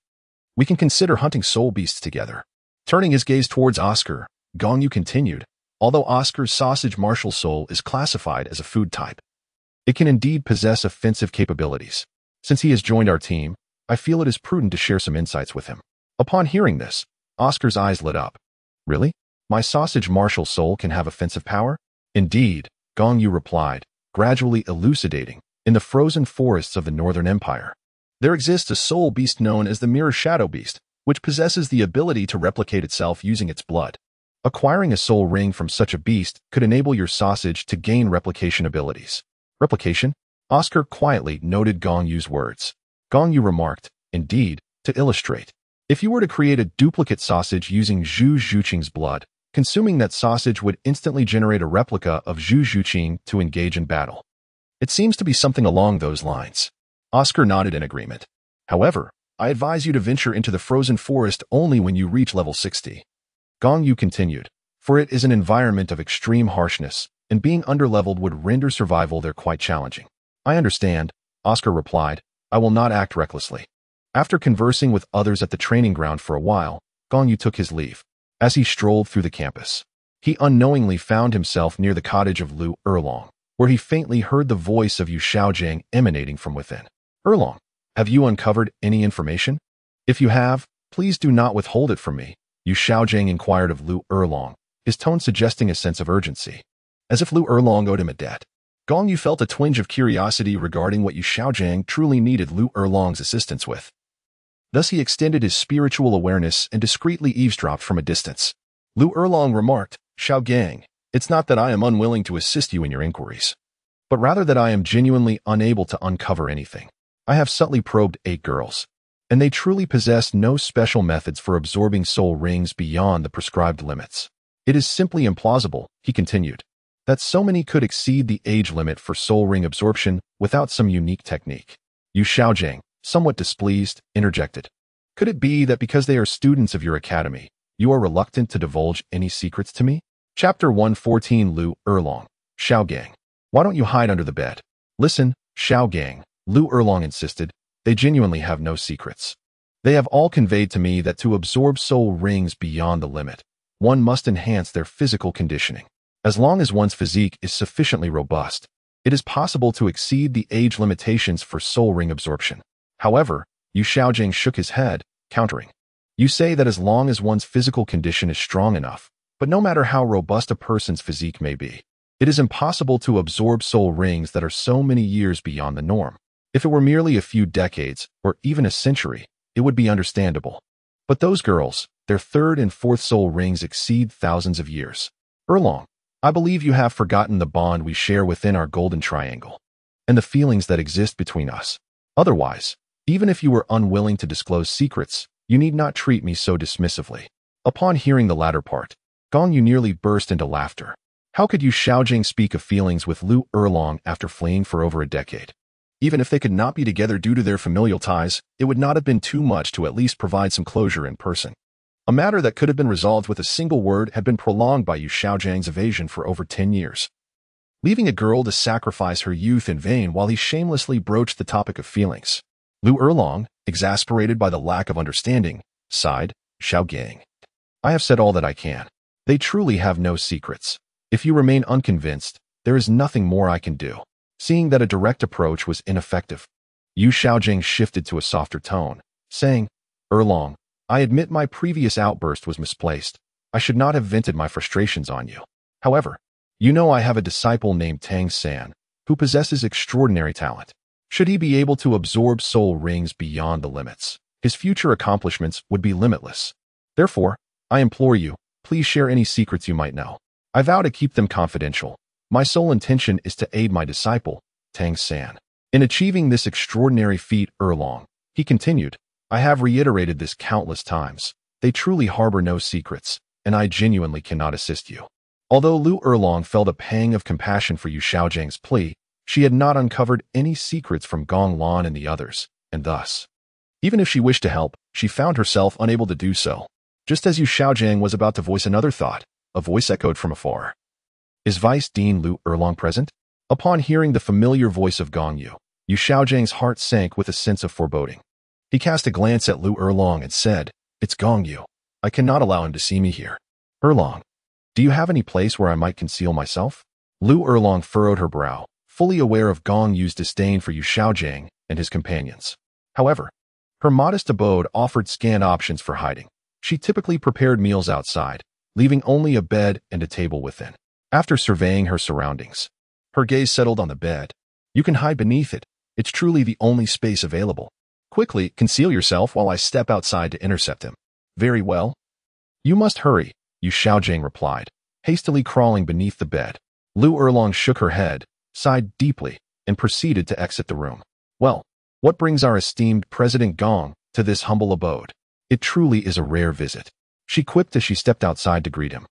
we can consider hunting soul beasts together. Turning his gaze towards Oscar, Gong Yu continued, although Oscar's sausage martial soul is classified as a food type, it can indeed possess offensive capabilities. Since he has joined our team, I feel it is prudent to share some insights with him. Upon hearing this, Oscar's eyes lit up. Really? My sausage martial soul can have offensive power? Indeed, Gong Yu replied, gradually elucidating. In the frozen forests of the Northern Empire, there exists a soul beast known as the Mirror Shadow Beast, which possesses the ability to replicate itself using its blood. Acquiring a soul ring from such a beast could enable your sausage to gain replication abilities. Replication? Oscar quietly noted Gong Yu's words. Gong Yu remarked, indeed, to illustrate. If you were to create a duplicate sausage using Zhu Zhuqing's blood, consuming that sausage would instantly generate a replica of Zhu Zhuqing to engage in battle. It seems to be something along those lines. Oscar nodded in agreement. However, I advise you to venture into the frozen forest only when you reach level 60. Gong Yu continued, for it is an environment of extreme harshness, and being underleveled would render survival there quite challenging. I understand, Oscar replied. I will not act recklessly. After conversing with others at the training ground for a while, Gong Yu took his leave. As he strolled through the campus, he unknowingly found himself near the cottage of Lu Erlong, where he faintly heard the voice of Yu Xiaojiang emanating from within. Erlong, have you uncovered any information? If you have, please do not withhold it from me, Yu Xiaojiang inquired of Lu Erlong, his tone suggesting a sense of urgency. As if Lu Erlong owed him a debt. Gong Yu felt a twinge of curiosity regarding what Yu Xiaojiang truly needed Lu Erlong's assistance with. Thus he extended his spiritual awareness and discreetly eavesdropped from a distance. Lu Erlong remarked, Xiaogang, it's not that I am unwilling to assist you in your inquiries, but rather that I am genuinely unable to uncover anything. I have subtly probed 8 girls, and they truly possess no special methods for absorbing soul rings beyond the prescribed limits. It is simply implausible, he continued, that so many could exceed the age limit for soul ring absorption without some unique technique. Yu Xiaojiang, somewhat displeased, interjected. Could it be that because they are students of your academy, you are reluctant to divulge any secrets to me? Chapter 114 Lu Erlong, Xiaogang. Why don't you hide under the bed? Listen, Xiaogang, Lu Erlong insisted, they genuinely have no secrets. They have all conveyed to me that to absorb soul rings beyond the limit, one must enhance their physical conditioning. As long as one's physique is sufficiently robust, it is possible to exceed the age limitations for soul ring absorption. However, Yu Xiaojiang shook his head, countering. You say that as long as one's physical condition is strong enough, but no matter how robust a person's physique may be, it is impossible to absorb soul rings that are so many years beyond the norm. If it were merely a few decades, or even a century, it would be understandable. But those girls, their 3rd and 4th soul rings exceed thousands of years. Erlong, I believe you have forgotten the bond we share within our golden triangle, and the feelings that exist between us. Otherwise, even if you were unwilling to disclose secrets, you need not treat me so dismissively. Upon hearing the latter part, Gong Yu nearly burst into laughter. How could Yu Xiaojiang speak of feelings with Lu Erlong after fleeing for over a decade? Even if they could not be together due to their familial ties, it would not have been too much to at least provide some closure in person. A matter that could have been resolved with a single word had been prolonged by Yu Xiaojiang's evasion for over 10 years. Leaving a girl to sacrifice her youth in vain while he shamelessly broached the topic of feelings. Lu Erlong, exasperated by the lack of understanding, sighed, Xiaogang. I have said all that I can. They truly have no secrets. If you remain unconvinced, there is nothing more I can do. Seeing that a direct approach was ineffective, Yu Xiaojiang shifted to a softer tone, saying, Erlong, I admit my previous outburst was misplaced. I should not have vented my frustrations on you. However, you know I have a disciple named Tang San, who possesses extraordinary talent. Should he be able to absorb soul rings beyond the limits, his future accomplishments would be limitless. Therefore, I implore you, please share any secrets you might know. I vow to keep them confidential. My sole intention is to aid my disciple, Tang San. In achieving this extraordinary feat, Erlong, he continued, I have reiterated this countless times. They truly harbor no secrets, and I genuinely cannot assist you. Although Lu Erlong felt a pang of compassion for Yu Xiaojiang's plea, she had not uncovered any secrets from Gong Lan and the others, and thus, Even if she wished to help, she found herself unable to do so. Just as Yu Xiaojiang was about to voice another thought, a voice echoed from afar. Is Vice Dean Lu Erlong present? Upon hearing the familiar voice of Gong Yu, Yu Xiaojiang's heart sank with a sense of foreboding. He cast a glance at Lu Erlong and said, It's Gong Yu. I cannot allow him to see me here. Erlong, do you have any place where I might conceal myself? Lu Erlong furrowed her brow, fully aware of Gong Yu's disdain for Yu Xiaojiang and his companions. However, her modest abode offered scant options for hiding. She typically prepared meals outside, leaving only a bed and a table within. After surveying her surroundings, her gaze settled on the bed. You can hide beneath it. It's truly the only space available. Quickly, conceal yourself while I step outside to intercept him. Very well. You must hurry, Yu Xiaojiang replied, hastily crawling beneath the bed. Lu Erlong shook her head, sighed deeply, and proceeded to exit the room. Well, what brings our esteemed President Gong to this humble abode? It truly is a rare visit, she quipped as she stepped outside to greet him.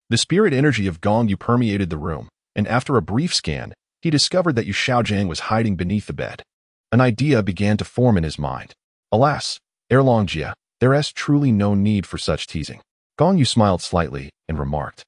The spirit energy of Gong Yu permeated the room, and after a brief scan, he discovered that Yu Xiaojiang was hiding beneath the bed. An idea began to form in his mind. Alas, Erlong Jia, there is truly no need for such teasing. Gong Yu smiled slightly and remarked,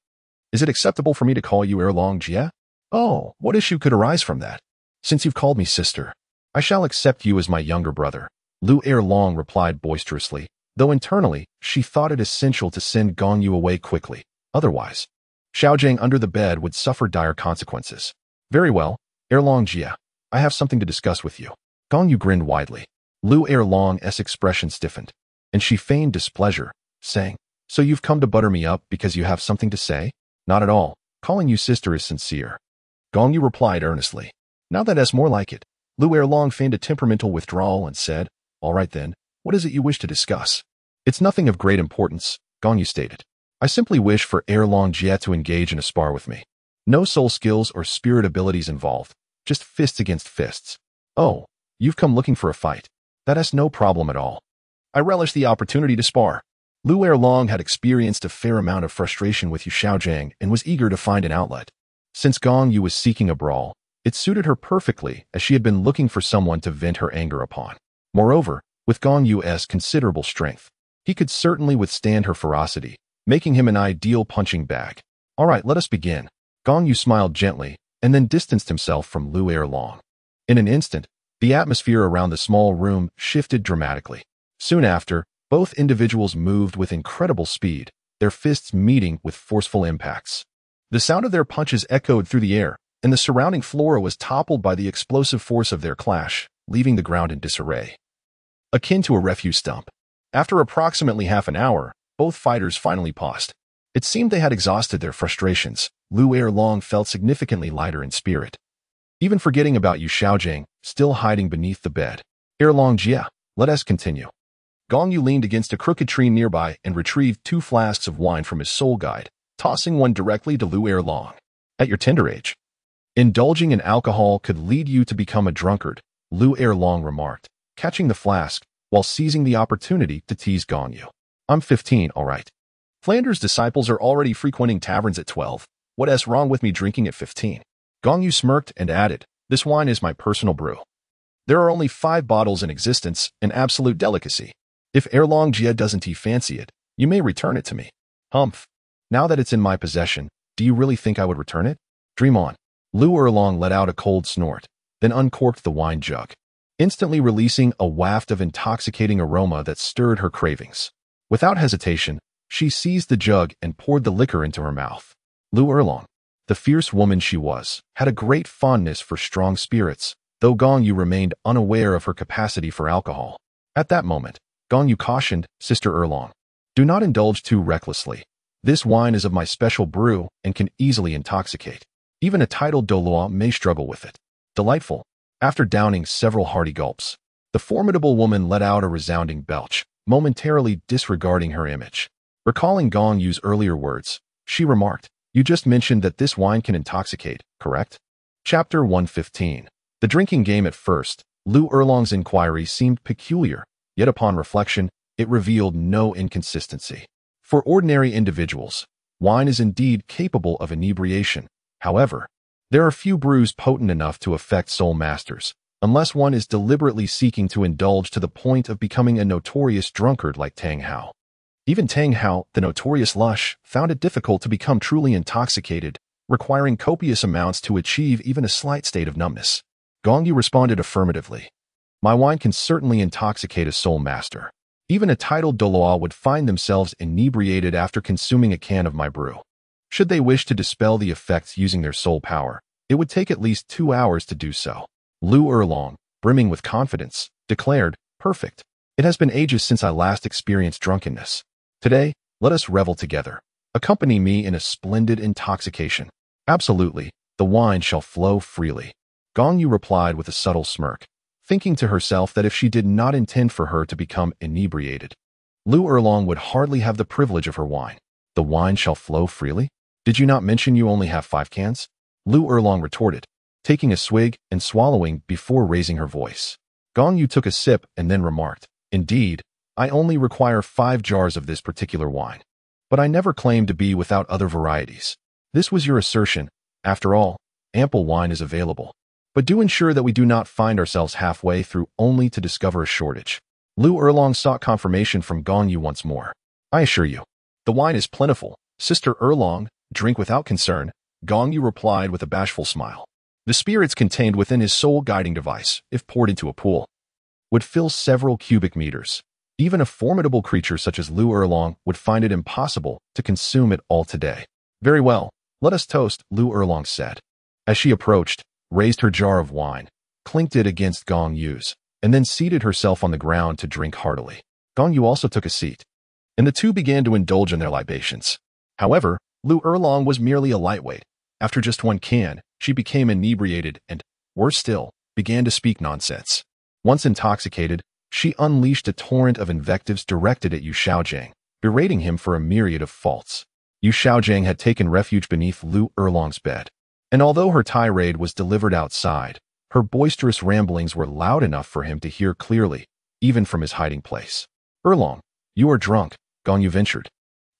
Is it acceptable for me to call you Erlong Jia? Oh, what issue could arise from that? Since you've called me sister, I shall accept you as my younger brother, Lu Erlong replied boisterously, though internally, she thought it essential to send Gong Yu away quickly. Otherwise, Xiaojiang under the bed would suffer dire consequences. Very well, Erlong Jia, I have something to discuss with you. Gong Yu grinned widely. Lu Erlong's expression stiffened, and she feigned displeasure, saying, So you've come to butter me up because you have something to say? Not at all. Calling you sister is sincere. Gong Yu replied earnestly. Now that's more like it. Lu Erlong feigned a temperamental withdrawal and said, All right then, what is it you wish to discuss? It's nothing of great importance, Gong Yu stated. I simply wish for Erlong Jia to engage in a spar with me. No soul skills or spirit abilities involved, just fists against fists. Oh, you've come looking for a fight. That is no problem at all. I relish the opportunity to spar. Lu Erlong had experienced a fair amount of frustration with Yu Xiaojiang and was eager to find an outlet. Since Gong Yu was seeking a brawl, it suited her perfectly as she had been looking for someone to vent her anger upon. Moreover, with Gong Yu's considerable strength, he could certainly withstand her ferocity, making him an ideal punching bag. All right, let us begin. Gong Yu smiled gently and then distanced himself from Lu Erlong. In an instant, the atmosphere around the small room shifted dramatically. Soon after, both individuals moved with incredible speed, their fists meeting with forceful impacts. The sound of their punches echoed through the air, and the surrounding flora was toppled by the explosive force of their clash, leaving the ground in disarray. Akin to a refuse dump. After approximately half an hour, both fighters finally paused. It seemed they had exhausted their frustrations. Lu Erlong felt significantly lighter in spirit. Even forgetting about Yu Xiaojiang, still hiding beneath the bed. Erlong Jia, let us continue. Gong Yu leaned against a crooked tree nearby and retrieved 2 flasks of wine from his soul guide, tossing one directly to Lu Erlong. At your tender age, indulging in alcohol could lead you to become a drunkard, Lu Erlong remarked, catching the flask while seizing the opportunity to tease Gong Yu. I'm 15, all right. Flanders' disciples are already frequenting taverns at 12. What's wrong with me drinking at 15? Gong Yu smirked and added, This wine is my personal brew. There are only 5 bottles in existence, an absolute delicacy. If Erlong Jia doesn't fancy it, you may return it to me. Humph. Now that it's in my possession, do you really think I would return it? Dream on. Lu Erlong let out a cold snort, then uncorked the wine jug, instantly releasing a waft of intoxicating aroma that stirred her cravings. Without hesitation, she seized the jug and poured the liquor into her mouth. Lu Erlong, the fierce woman she was, had a great fondness for strong spirits, though Gong Yu remained unaware of her capacity for alcohol. At that moment, Gong Yu cautioned Sister Erlong, Do not indulge too recklessly. This wine is of my special brew and can easily intoxicate. Even a titled Douluo may struggle with it. Delightful. After downing several hearty gulps, the formidable woman let out a resounding belch, momentarily disregarding her image. Recalling Gong Yu's earlier words, she remarked, You just mentioned that this wine can intoxicate, correct? Chapter 115. The drinking game. At first, Lu Erlong's inquiry seemed peculiar, yet upon reflection, it revealed no inconsistency. For ordinary individuals, wine is indeed capable of inebriation. However, there are few brews potent enough to affect soul masters, unless one is deliberately seeking to indulge to the point of becoming a notorious drunkard like Tang Hao. Even Tang Hao, the notorious lush, found it difficult to become truly intoxicated, requiring copious amounts to achieve even a slight state of numbness. Gong Yu responded affirmatively. My wine can certainly intoxicate a soul master. Even a titled Douluo would find themselves inebriated after consuming a can of my brew. Should they wish to dispel the effects using their soul power, it would take at least 2 hours to do so. Lu Erlong, brimming with confidence, declared, perfect. It has been ages since I last experienced drunkenness. Today, let us revel together. Accompany me in a splendid intoxication. Absolutely, the wine shall flow freely. Gong Yu replied with a subtle smirk, thinking to herself that if she did not intend for her to become inebriated, Lu Erlong would hardly have the privilege of her wine. The wine shall flow freely? Did you not mention you only have 5 cans? Lu Erlong retorted, taking a swig and swallowing before raising her voice. Gong Yu took a sip and then remarked, indeed, I only require 5 jars of this particular wine. But I never claimed to be without other varieties. This was your assertion. After all, ample wine is available. But do ensure that we do not find ourselves halfway through only to discover a shortage. Lu Erlong sought confirmation from Gong Yu once more. I assure you, the wine is plentiful. Sister Erlong, drink without concern, Gong Yu replied with a bashful smile. The spirits contained within his soul guiding device, if poured into a pool, would fill several cubic meters. Even a formidable creature such as Lu Erlong would find it impossible to consume it all today. Very well, let us toast, Lu Erlong said. As she approached, raised her jar of wine, clinked it against Gong Yu's, and then seated herself on the ground to drink heartily. Gong Yu also took a seat, and the two began to indulge in their libations. However, Lu Erlong was merely a lightweight. After just 1 can, she became inebriated and, worse still, began to speak nonsense. Once intoxicated, she unleashed a torrent of invectives directed at Yu Xiaojiang, berating him for a myriad of faults. Yu Xiaojiang had taken refuge beneath Lu Erlong's bed, and although her tirade was delivered outside, her boisterous ramblings were loud enough for him to hear clearly, even from his hiding place. Erlong, you are drunk, Gong Yu ventured,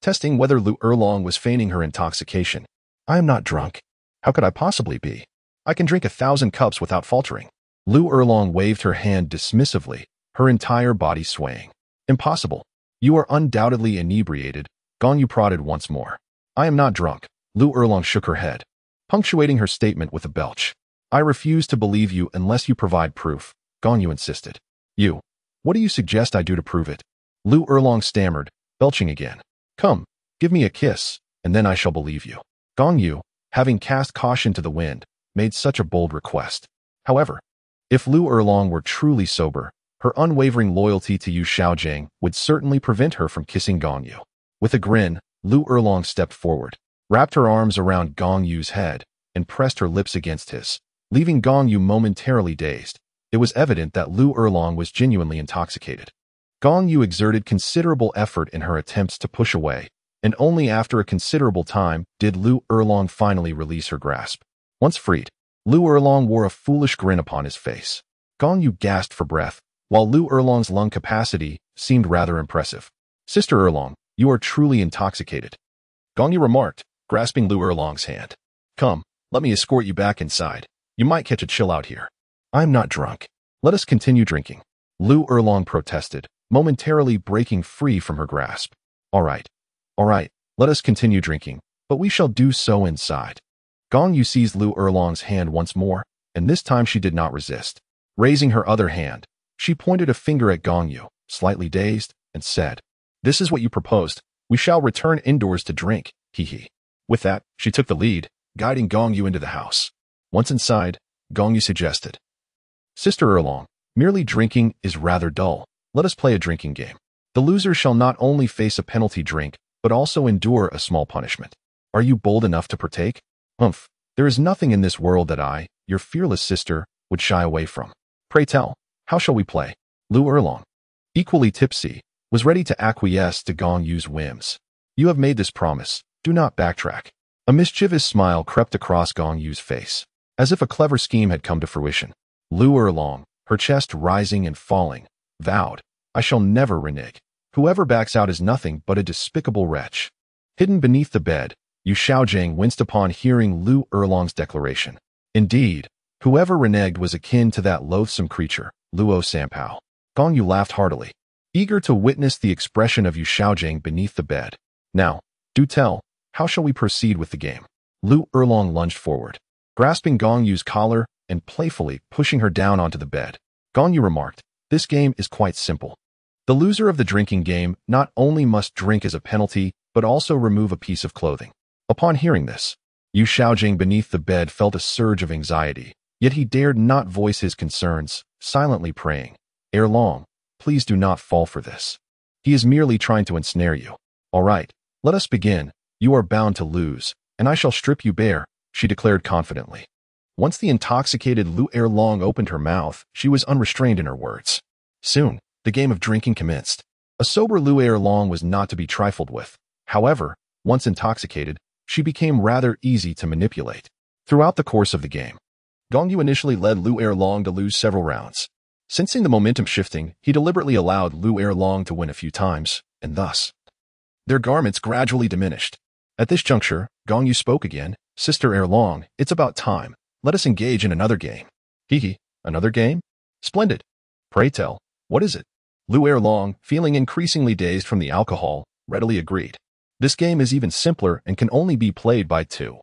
testing whether Lu Erlong was feigning her intoxication. I am not drunk. How could I possibly be? I can drink 1,000 cups without faltering. Lu Erlong waved her hand dismissively, her entire body swaying. Impossible. You are undoubtedly inebriated, Gong Yu prodded once more. I am not drunk. Lu Erlong shook her head, punctuating her statement with a belch. I refuse to believe you unless you provide proof, Gong Yu insisted. You. What do you suggest I do to prove it? Lu Erlong stammered, belching again. Come, give me a kiss, and then I shall believe you. Gong Yu, having cast caution to the wind, made such a bold request. However, if Lu Erlong were truly sober, her unwavering loyalty to Yu Xiaojiang would certainly prevent her from kissing Gong Yu. With a grin, Lu Erlong stepped forward, wrapped her arms around Gong Yu's head, and pressed her lips against his, leaving Gong Yu momentarily dazed. It was evident that Lu Erlong was genuinely intoxicated. Gong Yu exerted considerable effort in her attempts to push away, and only after a considerable time did Lu Erlong finally release her grasp. Once freed, Lu Erlong wore a foolish grin upon his face. Gong Yu gasped for breath, while Lu Erlong's lung capacity seemed rather impressive. Sister Erlong, you are truly intoxicated, Gong Yu remarked, grasping Lu Erlong's hand. Come, let me escort you back inside. You might catch a chill out here. I'm not drunk. Let us continue drinking. Lu Erlong protested, momentarily breaking free from her grasp. All right, let us continue drinking, but we shall do so inside. Gong Yu seized Lu Erlong's hand once more, and this time she did not resist. Raising her other hand, she pointed a finger at Gong Yu, slightly dazed, and said, This is what you proposed. We shall return indoors to drink, hee. With that, she took the lead, guiding Gong Yu into the house. Once inside, Gong Yu suggested, Sister Erlong, merely drinking is rather dull. Let us play a drinking game. The loser shall not only face a penalty drink, but also endure a small punishment. Are you bold enough to partake? Humph, there is nothing in this world that I, your fearless sister, would shy away from. Pray tell, how shall we play? Lu Erlong, equally tipsy, was ready to acquiesce to Gong Yu's whims. You have made this promise. Do not backtrack. A mischievous smile crept across Gong Yu's face, as if a clever scheme had come to fruition. Lu Erlong, her chest rising and falling, vowed, I shall never renege. Whoever backs out is nothing but a despicable wretch. Hidden beneath the bed, Yu Xiaojiang winced upon hearing Lu Erlong's declaration. Indeed, Whoever reneged was akin to that loathsome creature, Luo San. Gong Yu laughed heartily, eager to witness the expression of Yu Xiaojing beneath the bed. Now, do tell, how shall we proceed with the game? Lu Erlong lunged forward, grasping Gong Yu's collar and playfully pushing her down onto the bed. Gong Yu remarked, this game is quite simple. The loser of the drinking game not only must drink as a penalty, but also remove a piece of clothing. Upon hearing this, Yu Xiaojing beneath the bed felt a surge of anxiety, yet he dared not voice his concerns, silently praying, ere long, please do not fall for this. He is merely trying to ensnare you. All right, let us begin. You are bound to lose, and I shall strip you bare, she declared confidently. Once the intoxicated Lu Erlong opened her mouth, she was unrestrained in her words. Soon, the game of drinking commenced. A sober Lu Erlong was not to be trifled with. However, once intoxicated, she became rather easy to manipulate. Throughout the course of the game, Gong Yu initially led Lu Erlong to lose several rounds. Sensing the momentum shifting, he deliberately allowed Lu Erlong to win a few times, and thus, their garments gradually diminished. At this juncture, Gong Yu spoke again, Sister Erlong, it's about time. Let us engage in another game. Hee, another game? Splendid. Pray tell, what is it? Lu Erlong, feeling increasingly dazed from the alcohol, readily agreed. This game is even simpler and can only be played by two.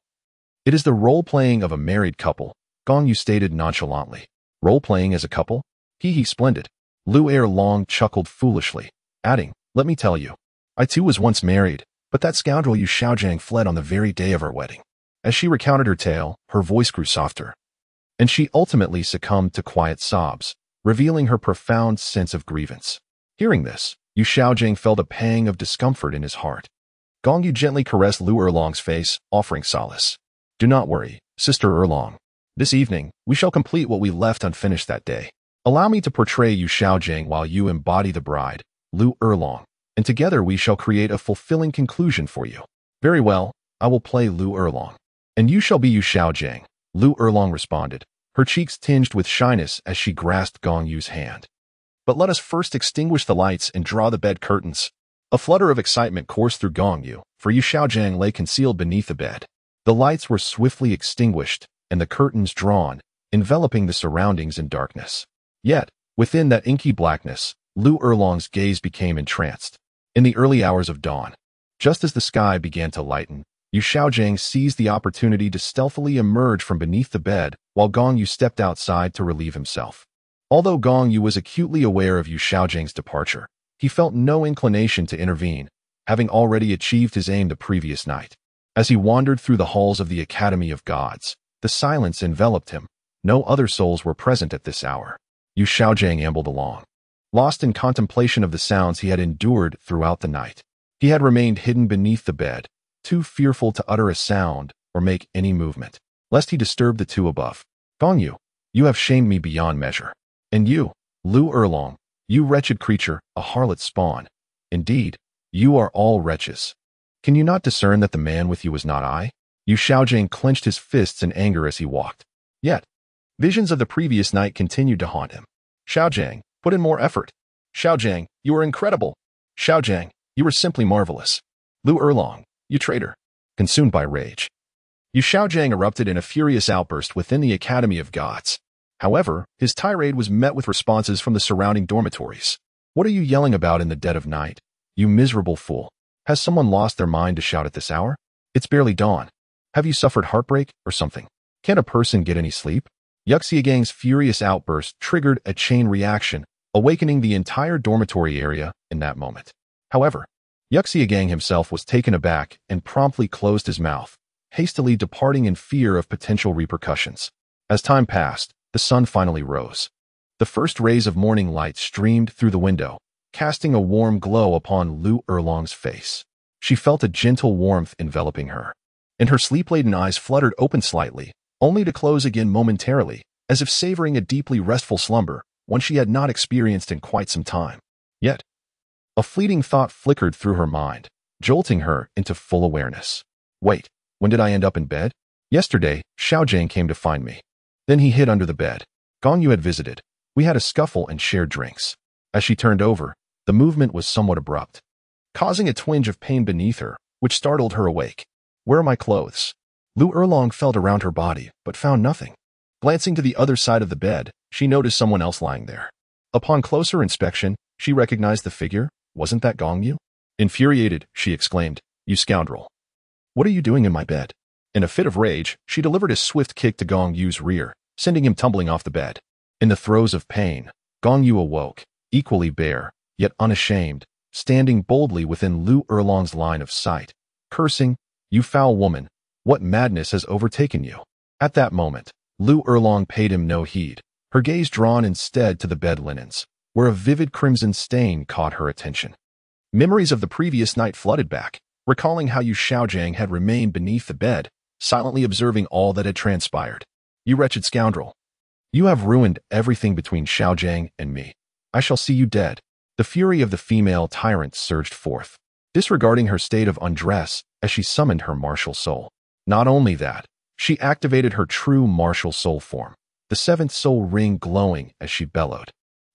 It is the role-playing of a married couple, Gong Yu stated nonchalantly. Role-playing as a couple? Hee, splendid. Lu Erlong chuckled foolishly, adding, let me tell you, I too was once married, but that scoundrel Yu Xiaojing fled on the very day of our wedding. As she recounted her tale, her voice grew softer, and she ultimately succumbed to quiet sobs, revealing her profound sense of grievance. Hearing this, Yu Xiaojing felt a pang of discomfort in his heart. Gong Yu gently caressed Lu Erlong's face, offering solace. Do not worry, Sister Erlong. This evening, we shall complete what we left unfinished that day. Allow me to portray Yu Xiaojing while you embody the bride, Lu Erlong, and together we shall create a fulfilling conclusion for you. Very well, I will play Lu Erlong. And you shall be Yu Xiaojing, Lu Erlong responded, her cheeks tinged with shyness as she grasped Gong Yu's hand. But let us first extinguish the lights and draw the bed curtains. A flutter of excitement coursed through Gong Yu, for Yu Xiaojing lay concealed beneath the bed. The lights were swiftly extinguished, and the curtains drawn, enveloping the surroundings in darkness. Yet, within that inky blackness, Lu Erlong's gaze became entranced. In the early hours of dawn, just as the sky began to lighten, Yu Xiaojing seized the opportunity to stealthily emerge from beneath the bed while Gong Yu stepped outside to relieve himself. Although Gong Yu was acutely aware of Yu Xiaojing's departure, he felt no inclination to intervene, having already achieved his aim the previous night. As he wandered through the halls of the Academy of Gods, the silence enveloped him. No other souls were present at this hour. Yu Xiaojing ambled along, lost in contemplation of the sounds he had endured throughout the night. He had remained hidden beneath the bed, too fearful to utter a sound or make any movement, lest he disturb the two above. Gong Yu, you have shamed me beyond measure. And you, Lu Erlong, you wretched creature, a harlot spawn. Indeed, you are all wretches. Can you not discern that the man with you was not I? Yu Xiaojing clenched his fists in anger as he walked. Yet, visions of the previous night continued to haunt him. Xiaojing, put in more effort. Xiaojing, you are incredible. Xiaojing, you are simply marvelous. Lu Erlong, you traitor. Consumed by rage, Yu Xiaojing erupted in a furious outburst within the Academy of Gods. However, his tirade was met with responses from the surrounding dormitories. What are you yelling about in the dead of night? You miserable fool. Has someone lost their mind to shout at this hour? It's barely dawn. Have you suffered heartbreak or something? Can't a person get any sleep? Yuxiagang's furious outburst triggered a chain reaction, awakening the entire dormitory area in that moment. However, Yuxiagang himself was taken aback and promptly closed his mouth, hastily departing in fear of potential repercussions. As time passed, the sun finally rose. The first rays of morning light streamed through the window, casting a warm glow upon Lu Erlong's face. She felt a gentle warmth enveloping her, and her sleep-laden eyes fluttered open slightly, only to close again momentarily, as if savoring a deeply restful slumber, one she had not experienced in quite some time. Yet, a fleeting thought flickered through her mind, jolting her into full awareness. Wait, when did I end up in bed? Yesterday, Xiaojing came to find me. Then he hid under the bed. Gong Yu had visited. We had a scuffle and shared drinks. As she turned over, the movement was somewhat abrupt, causing a twinge of pain beneath her, which startled her awake. Where are my clothes? Lu Erlong felt around her body, but found nothing. Glancing to the other side of the bed, she noticed someone else lying there. Upon closer inspection, she recognized the figure. Wasn't that Gong Yu? Infuriated, she exclaimed, "You scoundrel! What are you doing in my bed?" In a fit of rage, she delivered a swift kick to Gong Yu's rear, sending him tumbling off the bed. In the throes of pain, Gong Yu awoke, equally bare, yet unashamed, standing boldly within Lu Erlong's line of sight, cursing, "You foul woman, what madness has overtaken you?" At that moment, Lu Erlong paid him no heed, her gaze drawn instead to the bed linens, where a vivid crimson stain caught her attention. Memories of the previous night flooded back, recalling how Yu Xiaojiang had remained beneath the bed, silently observing all that had transpired. "You wretched scoundrel! You have ruined everything between Xiaojiang and me. I shall see you dead." The fury of the female tyrant surged forth, disregarding her state of undress as she summoned her martial soul. Not only that, she activated her true martial soul form, the seventh soul ring glowing as she bellowed.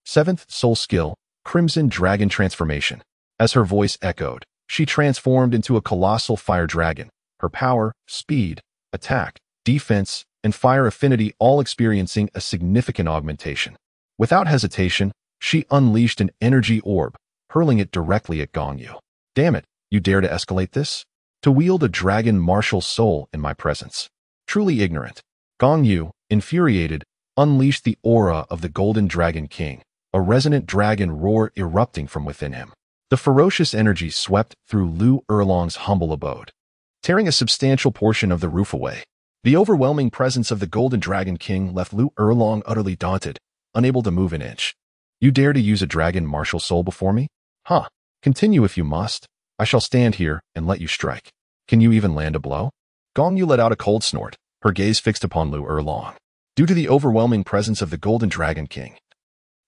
Seventh soul skill, Crimson Dragon Transformation. As her voice echoed, she transformed into a colossal fire dragon, her power, speed, attack, defense, and fire affinity all experiencing a significant augmentation. Without hesitation, she unleashed an energy orb, hurling it directly at Gong Yu. "Damn it, you dare to escalate this? To wield a dragon martial soul in my presence? Truly ignorant." Gong Yu, infuriated, unleashed the aura of the Golden Dragon King, a resonant dragon roar erupting from within him. The ferocious energy swept through Lu Erlong's humble abode, tearing a substantial portion of the roof away. The overwhelming presence of the Golden Dragon King left Lu Erlong utterly daunted, unable to move an inch. "You dare to use a dragon martial soul before me? Huh. Continue if you must. I shall stand here and let you strike. Can you even land a blow?" Gong Yu let out a cold snort, her gaze fixed upon Lu Erlong. Due to the overwhelming presence of the Golden Dragon King,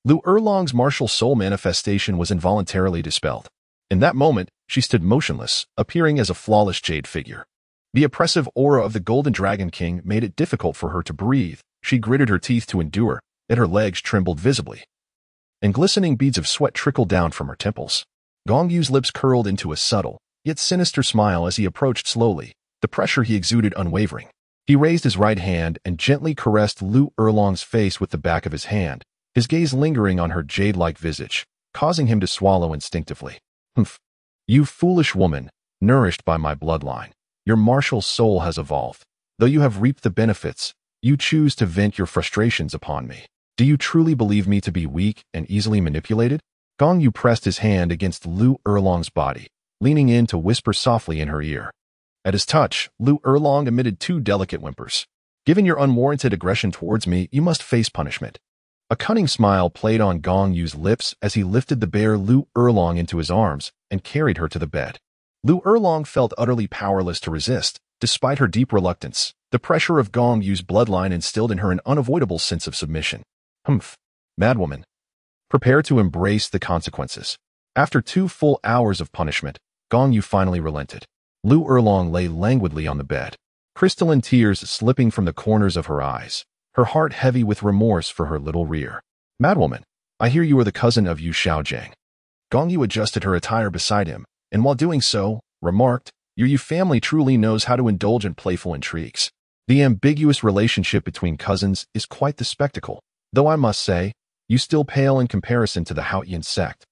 Lu Erlong's martial soul manifestation was involuntarily dispelled. In that moment, she stood motionless, appearing as a flawless jade figure. The oppressive aura of the Golden Dragon King made it difficult for her to breathe. She gritted her teeth to endure, yet her legs trembled visibly, and glistening beads of sweat trickled down from her temples. Gong Yu's lips curled into a subtle, yet sinister smile as he approached slowly, the pressure he exuded unwavering. He raised his right hand and gently caressed Lu Erlong's face with the back of his hand, his gaze lingering on her jade-like visage, causing him to swallow instinctively. "Humph. You foolish woman, nourished by my bloodline, your martial soul has evolved. Though you have reaped the benefits, you choose to vent your frustrations upon me. Do you truly believe me to be weak and easily manipulated?" Gong Yu pressed his hand against Lu Erlong's body, leaning in to whisper softly in her ear. At his touch, Lu Erlong emitted two delicate whimpers. "Given your unwarranted aggression towards me, you must face punishment." A cunning smile played on Gong Yu's lips as he lifted the bare Lu Erlong into his arms and carried her to the bed. Lu Erlong felt utterly powerless to resist. Despite her deep reluctance, the pressure of Gong Yu's bloodline instilled in her an unavoidable sense of submission. "Humph, madwoman. Prepare to embrace the consequences." After 2 full hours of punishment, Gong Yu finally relented. Lu Erlong lay languidly on the bed, crystalline tears slipping from the corners of her eyes, her heart heavy with remorse for her little rear. "Madwoman, I hear you are the cousin of Yu Xiaojiang." Gong Yu adjusted her attire beside him, and while doing so, remarked, "Your Yu family truly knows how to indulge in playful intrigues. The ambiguous relationship between cousins is quite the spectacle, though I must say, you still pale in comparison to the Haotian sect,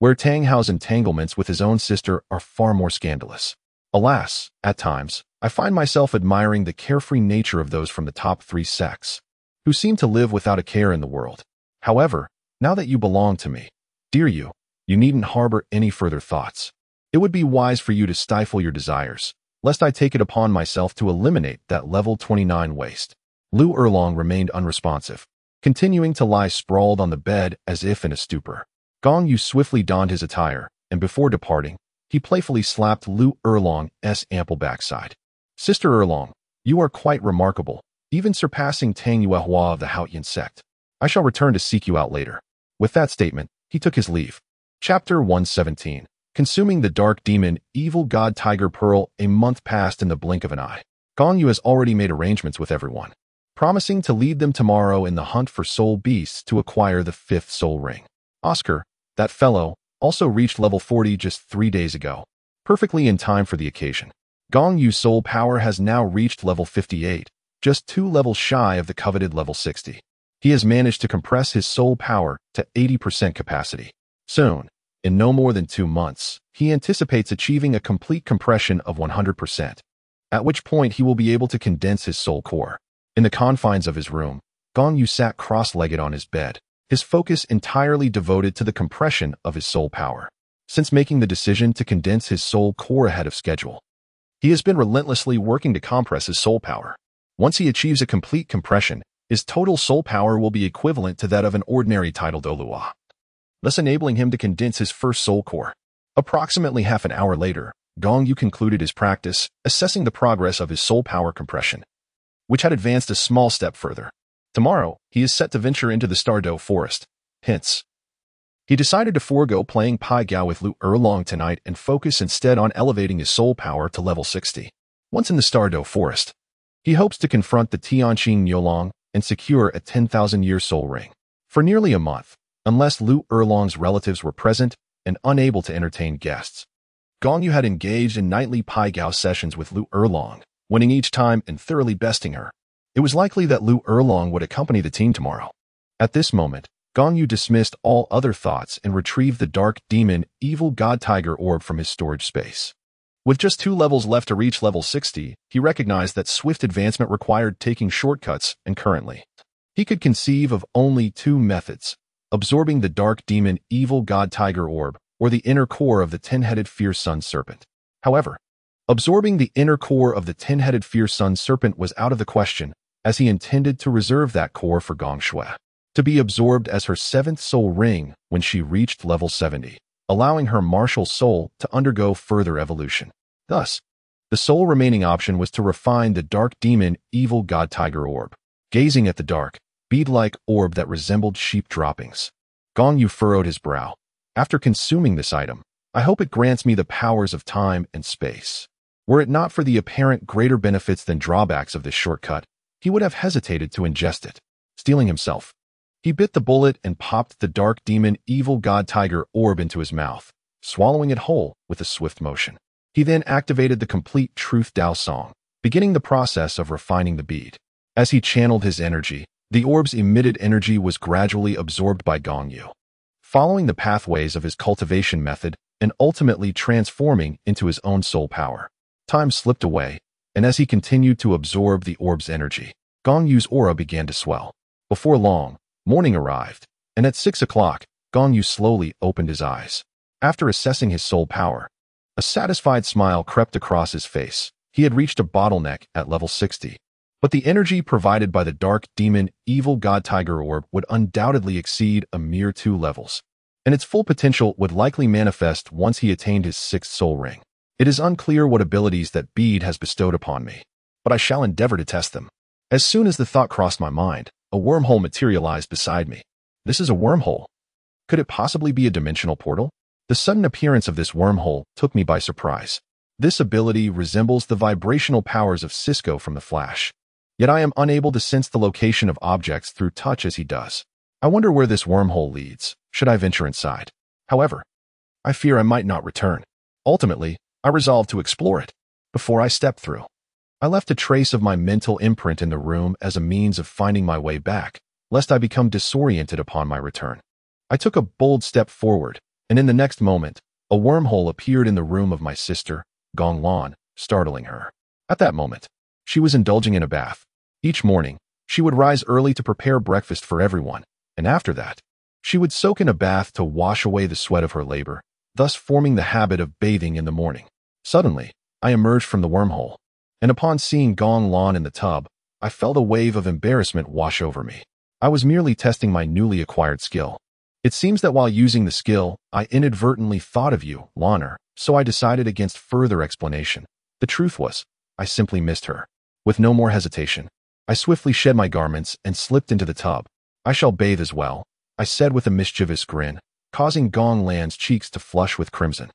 where Tang Hao's entanglements with his own sister are far more scandalous. Alas, at times, I find myself admiring the carefree nature of those from the top 3 sects, who seem to live without a care in the world. However, now that you belong to me, dear you needn't harbor any further thoughts. It would be wise for you to stifle your desires, lest I take it upon myself to eliminate that level 29 waste." Lu Erlong remained unresponsive, continuing to lie sprawled on the bed as if in a stupor. Gong Yu swiftly donned his attire, and before departing, he playfully slapped Lu Erlong's ample backside. "Sister Erlong, you are quite remarkable, even surpassing Tang Yuehua of the Haotian sect. I shall return to seek you out later." With that statement, he took his leave. Chapter 117. Consuming the Dark Demon, Evil God Tiger Pearl. A month passed in the blink of an eye. Gong Yu has already made arrangements with everyone, promising to lead them tomorrow in the hunt for soul beasts to acquire the 5th soul ring. Oscar, that fellow, also reached level 40 just 3 days ago, perfectly in time for the occasion. Gong Yu's soul power has now reached level 58, just 2 levels shy of the coveted level 60. He has managed to compress his soul power to 80% capacity. Soon, in no more than 2 months, he anticipates achieving a complete compression of 100%, at which point he will be able to condense his soul core. In the confines of his room, Gong Yu sat cross-legged on his bed, his focus entirely devoted to the compression of his soul power. Since making the decision to condense his soul core ahead of schedule, he has been relentlessly working to compress his soul power. Once he achieves a complete compression, his total soul power will be equivalent to that of an ordinary titled Douluo, thus enabling him to condense his first soul core. Approximately half an hour later, Gong Yu concluded his practice, assessing the progress of his soul power compression, which had advanced a small step further. Tomorrow, he is set to venture into the Douluo forest. Hence, he decided to forego playing Pai Gao with Lu Erlong tonight and focus instead on elevating his soul power to level 60. Once in the Douluo forest, he hopes to confront the Tianqing Niulong and secure a 10,000-year soul ring. For nearly a month, unless Lu Erlong's relatives were present and unable to entertain guests, Gong Yu had engaged in nightly Pai Gao sessions with Lu Erlong, winning each time and thoroughly besting her. It was likely that Lu Erlong would accompany the team tomorrow. At this moment, Gong Yu dismissed all other thoughts and retrieved the dark demon evil god tiger orb from his storage space. With just 2 levels left to reach level 60, he recognized that swift advancement required taking shortcuts, and currently, he could conceive of only 2 methods: absorbing the dark demon evil god tiger orb or the inner core of the 10-headed fierce sun serpent. However, absorbing the inner core of the 10-headed fierce sun serpent was out of the question, as he intended to reserve that core for Gong Shui, to be absorbed as her 7th soul ring when she reached level 70, allowing her martial soul to undergo further evolution. Thus, the sole remaining option was to refine the dark demon evil god tiger orb. Gazing at the dark, bead-like orb that resembled sheep droppings, Gong Yu furrowed his brow. After consuming this item, I hope it grants me the powers of time and space. Were it not for the apparent greater benefits than drawbacks of this shortcut, he would have hesitated to ingest it. Steeling himself, he bit the bullet and popped the dark demon evil god tiger orb into his mouth, swallowing it whole with a swift motion. He then activated the complete Truth Dao Song, beginning the process of refining the bead. As he channeled his energy, the orb's emitted energy was gradually absorbed by Gong Yu, following the pathways of his cultivation method and ultimately transforming into his own soul power. Time slipped away, and as he continued to absorb the orb's energy, Gong Yu's aura began to swell. Before long, morning arrived, and at 6 o'clock, Gong Yu slowly opened his eyes. After assessing his soul power, a satisfied smile crept across his face. He had reached a bottleneck at level 60, but the energy provided by the dark demon evil god tiger orb would undoubtedly exceed a mere 2 levels, and its full potential would likely manifest once he attained his 6th soul ring. It is unclear what abilities that bead has bestowed upon me, but I shall endeavor to test them. As soon as the thought crossed my mind, a wormhole materialized beside me. This is a wormhole. Could it possibly be a dimensional portal? The sudden appearance of this wormhole took me by surprise. This ability resembles the vibrational powers of Cisco from the Flash, yet I am unable to sense the location of objects through touch as he does. I wonder where this wormhole leads. Should I venture inside? However, I fear I might not return. Ultimately, I resolved to explore it. Before I stepped through, I left a trace of my mental imprint in the room as a means of finding my way back, lest I become disoriented upon my return. I took a bold step forward, and in the next moment, a wormhole appeared in the room of my sister, Gong Lan, startling her. At that moment, she was indulging in a bath. Each morning, she would rise early to prepare breakfast for everyone, and after that, she would soak in a bath to wash away the sweat of her labor, thus forming the habit of bathing in the morning. Suddenly, I emerged from the wormhole, and upon seeing Gong Lan in the tub, I felt a wave of embarrassment wash over me. I was merely testing my newly acquired skill. It seems that while using the skill, I inadvertently thought of you, Lanner, so I decided against further explanation. The truth was, I simply missed her. With no more hesitation, I swiftly shed my garments and slipped into the tub. I shall bathe as well, I said with a mischievous grin, causing Gong Lan's cheeks to flush with crimson.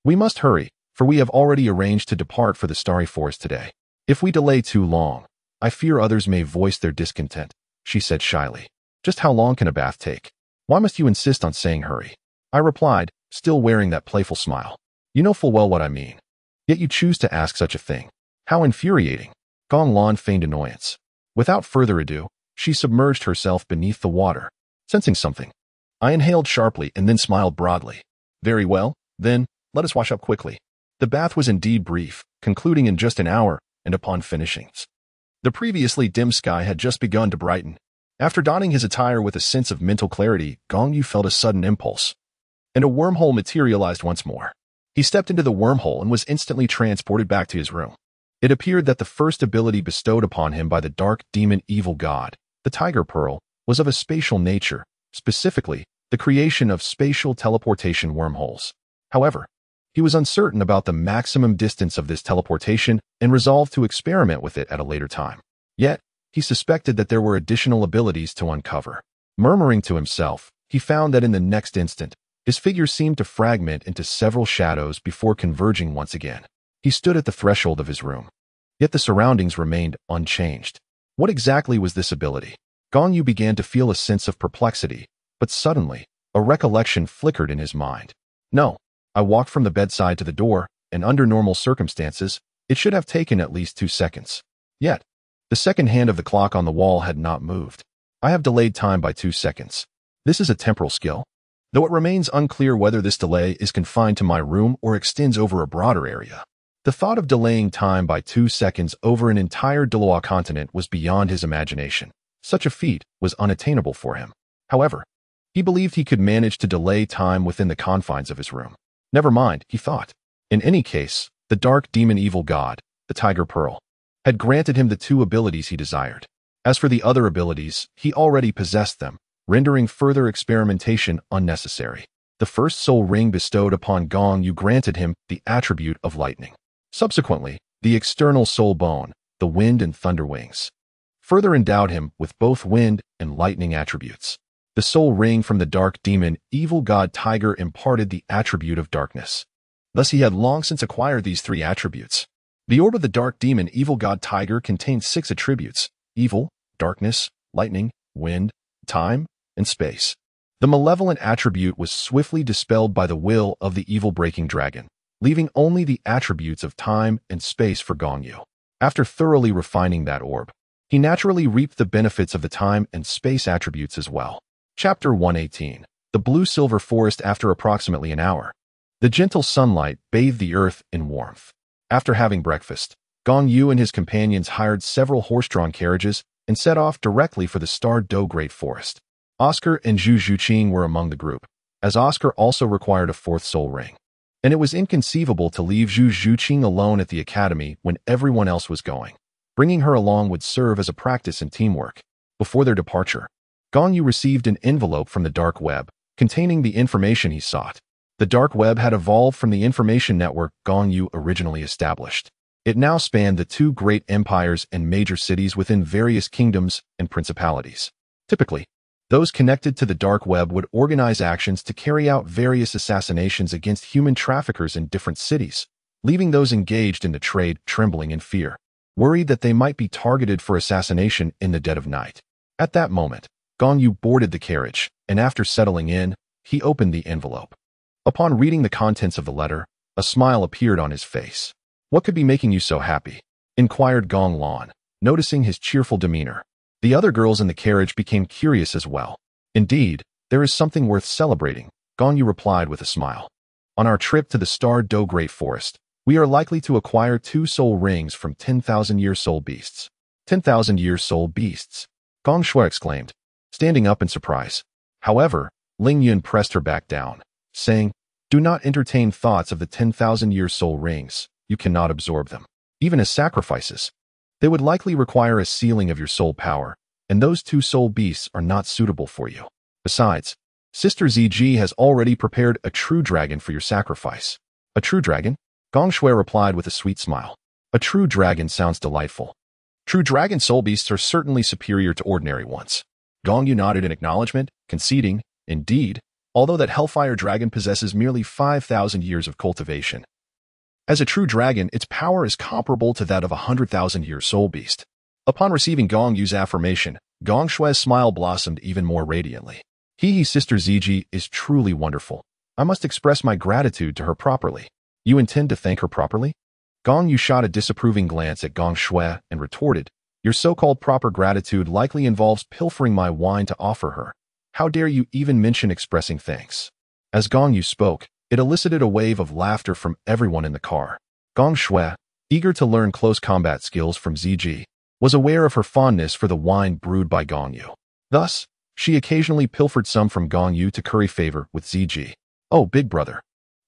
We must hurry, for we have already arranged to depart for the Starry Forest today. If we delay too long, I fear others may voice their discontent, she said shyly. Just how long can a bath take? Why must you insist on saying hurry? I replied, still wearing that playful smile. You know full well what I mean. Yet you choose to ask such a thing. How infuriating. Gong Lan feigned annoyance. Without further ado, she submerged herself beneath the water. Sensing something, I inhaled sharply and then smiled broadly. Very well, then, let us wash up quickly. The bath was indeed brief, concluding in just an hour, and upon finishing, the previously dim sky had just begun to brighten. After donning his attire with a sense of mental clarity, Gong Yu felt a sudden impulse, and a wormhole materialized once more. He stepped into the wormhole and was instantly transported back to his room. It appeared that the first ability bestowed upon him by the dark demon evil god, the Tiger Pearl, was of a spatial nature, specifically, the creation of spatial teleportation wormholes. However, he was uncertain about the maximum distance of this teleportation and resolved to experiment with it at a later time. Yet, he suspected that there were additional abilities to uncover. Murmuring to himself, he found that in the next instant, his figure seemed to fragment into several shadows before converging once again. He stood at the threshold of his room. Yet the surroundings remained unchanged. What exactly was this ability? Gong Yu began to feel a sense of perplexity, but suddenly, a recollection flickered in his mind. No. I walked from the bedside to the door, and under normal circumstances, it should have taken at least 2 seconds. Yet, the second hand of the clock on the wall had not moved. I have delayed time by 2 seconds. This is a temporal skill, though it remains unclear whether this delay is confined to my room or extends over a broader area. The thought of delaying time by 2 seconds over an entire Douluo Continent was beyond his imagination. Such a feat was unattainable for him. However, he believed he could manage to delay time within the confines of his room. Never mind, he thought. In any case, the dark demon evil god, the Tiger Pearl, had granted him the 2 abilities he desired. As for the other abilities, he already possessed them, rendering further experimentation unnecessary. The first soul ring bestowed upon Gong Yu granted him the attribute of lightning. Subsequently, the external soul bone, the wind and thunder wings, further endowed him with both wind and lightning attributes. The soul ring from the dark demon, evil god Tiger imparted the attribute of darkness. Thus he had long since acquired these 3 attributes. The orb of the dark demon, evil god Tiger contained 6 attributes: evil, darkness, lightning, wind, time, and space. The malevolent attribute was swiftly dispelled by the will of the evil-breaking dragon, leaving only the attributes of time and space for Gong Yu. After thoroughly refining that orb, he naturally reaped the benefits of the time and space attributes as well. Chapter 118. The Blue-Silver Forest. After approximately an hour, the gentle sunlight bathed the earth in warmth. After having breakfast, Gong Yu and his companions hired several horse-drawn carriages and set off directly for the Starred Doe Great Forest. Oscar and Zhu Zhuqing were among the group, as Oscar also required a 4th soul ring. And it was inconceivable to leave Zhu Zhuqing alone at the academy when everyone else was going. Bringing her along would serve as a practice in teamwork. Before their departure, Gong Yu received an envelope from the dark web, containing the information he sought. The dark web had evolved from the information network Gong Yu originally established. It now spanned the 2 great empires and major cities within various kingdoms and principalities. Typically, those connected to the dark web would organize actions to carry out various assassinations against human traffickers in different cities, leaving those engaged in the trade trembling in fear, worried that they might be targeted for assassination in the dead of night. At that moment, Gong Yu boarded the carriage, and after settling in, he opened the envelope. Upon reading the contents of the letter, a smile appeared on his face. "What could be making you so happy?" inquired Gong Lan, noticing his cheerful demeanor. The other girls in the carriage became curious as well. "Indeed, there is something worth celebrating," Gong Yu replied with a smile. "On our trip to the Starred Doe Great Forest, we are likely to acquire 2 soul rings from 10,000-year soul beasts." 10,000-year soul beasts, Gong Shui exclaimed, standing up in surprise. However, Ling Yun pressed her back down, saying, "Do not entertain thoughts of the 10,000-year soul rings. You cannot absorb them, even as sacrifices. They would likely require a sealing of your soul power, and those 2 soul beasts are not suitable for you. Besides, Sister ZG has already prepared a true dragon for your sacrifice." "A true dragon?" Gong Shui replied with a sweet smile. "A true dragon sounds delightful. True dragon soul beasts are certainly superior to ordinary ones." Gong Yu nodded in acknowledgement, conceding, "Indeed, although that Hellfire Dragon possesses merely 5,000 years of cultivation. As a true dragon, its power is comparable to that of a 100,000-year soul beast." Upon receiving Gong Yu's affirmation, Gong Shui's smile blossomed even more radiantly. Sister ZG is truly wonderful. I must express my gratitude to her properly." "You intend to thank her properly?" Gong Yu shot a disapproving glance at Gong Shui and retorted, Your so-called proper gratitude likely involves pilfering my wine to offer her. How dare you even mention expressing thanks? As Gong Yu spoke, it elicited a wave of laughter from everyone in the car. Gong Shui, eager to learn close combat skills from Ziji, was aware of her fondness for the wine brewed by Gong Yu. Thus, she occasionally pilfered some from Gong Yu to curry favor with Ziji. Oh, big brother.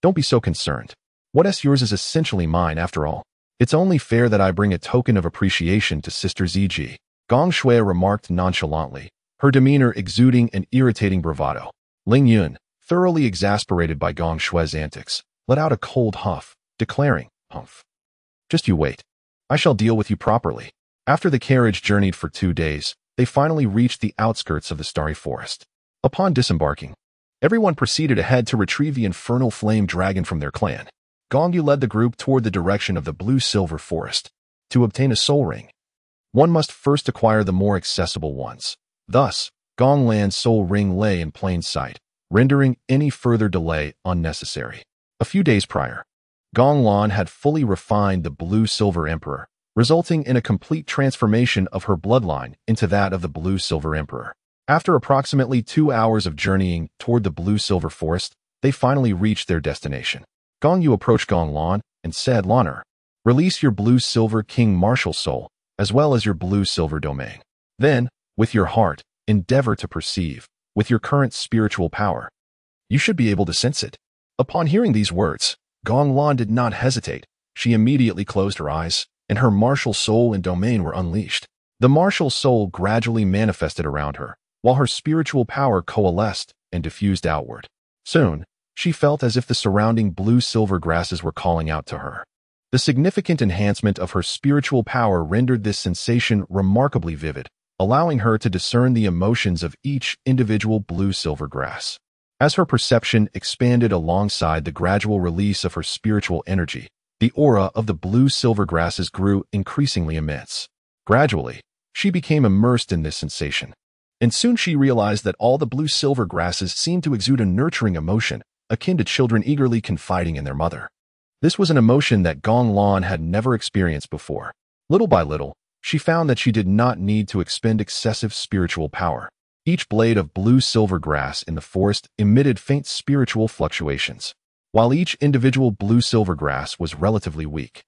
Don't be so concerned. What's yours is essentially mine after all. It's only fair that I bring a token of appreciation to Sister Ziji. Gong Shui remarked nonchalantly, her demeanor exuding an irritating bravado. Ling Yun, thoroughly exasperated by Gong Shui's antics, let out a cold huff, declaring, "Humph. Just you wait. I shall deal with you properly." After the carriage journeyed for 2 days, they finally reached the outskirts of the starry forest. Upon disembarking, everyone proceeded ahead to retrieve the infernal flame dragon from their clan. Gong Yu led the group toward the direction of the blue-silver forest. To obtain a soul ring, one must first acquire the more accessible ones. Thus, Gong Lan's soul ring lay in plain sight, rendering any further delay unnecessary. A few days prior, Gong Lan had fully refined the blue-silver emperor, resulting in a complete transformation of her bloodline into that of the blue-silver emperor. After approximately 2 hours of journeying toward the blue-silver forest, they finally reached their destination. Gong Yu approached Gong Lan and said, "Lan'er, release your blue-silver king martial soul, as well as your blue-silver domain. Then, with your heart, endeavor to perceive, with your current spiritual power. You should be able to sense it." Upon hearing these words, Gong Lan did not hesitate. She immediately closed her eyes, and her martial soul and domain were unleashed. The martial soul gradually manifested around her, while her spiritual power coalesced and diffused outward. Soon, she felt as if the surrounding blue-silver grasses were calling out to her. The significant enhancement of her spiritual power rendered this sensation remarkably vivid, allowing her to discern the emotions of each individual blue-silver grass. As her perception expanded alongside the gradual release of her spiritual energy, the aura of the blue-silver grasses grew increasingly immense. Gradually, she became immersed in this sensation, and soon she realized that all the blue-silver grasses seemed to exude a nurturing emotion, akin to children eagerly confiding in their mother. This was an emotion that Gong Lan had never experienced before. Little by little, she found that she did not need to expend excessive spiritual power. Each blade of blue-silver grass in the forest emitted faint spiritual fluctuations, while each individual blue-silver grass was relatively weak.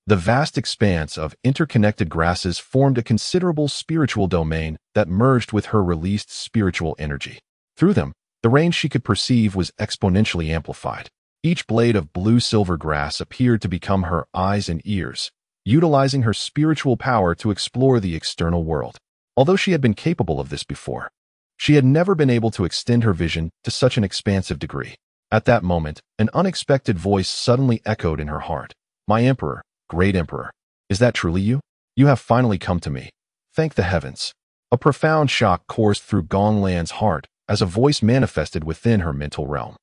The vast expanse of interconnected grasses formed a considerable spiritual domain that merged with her released spiritual energy. Through them, the range she could perceive was exponentially amplified. Each blade of blue-silver grass appeared to become her eyes and ears, utilizing her spiritual power to explore the external world. Although she had been capable of this before, she had never been able to extend her vision to such an expansive degree. At that moment, an unexpected voice suddenly echoed in her heart. "My emperor, great emperor, is that truly you? You have finally come to me. Thank the heavens." A profound shock coursed through Gong Lan's heart as a voice manifested within her mental realm.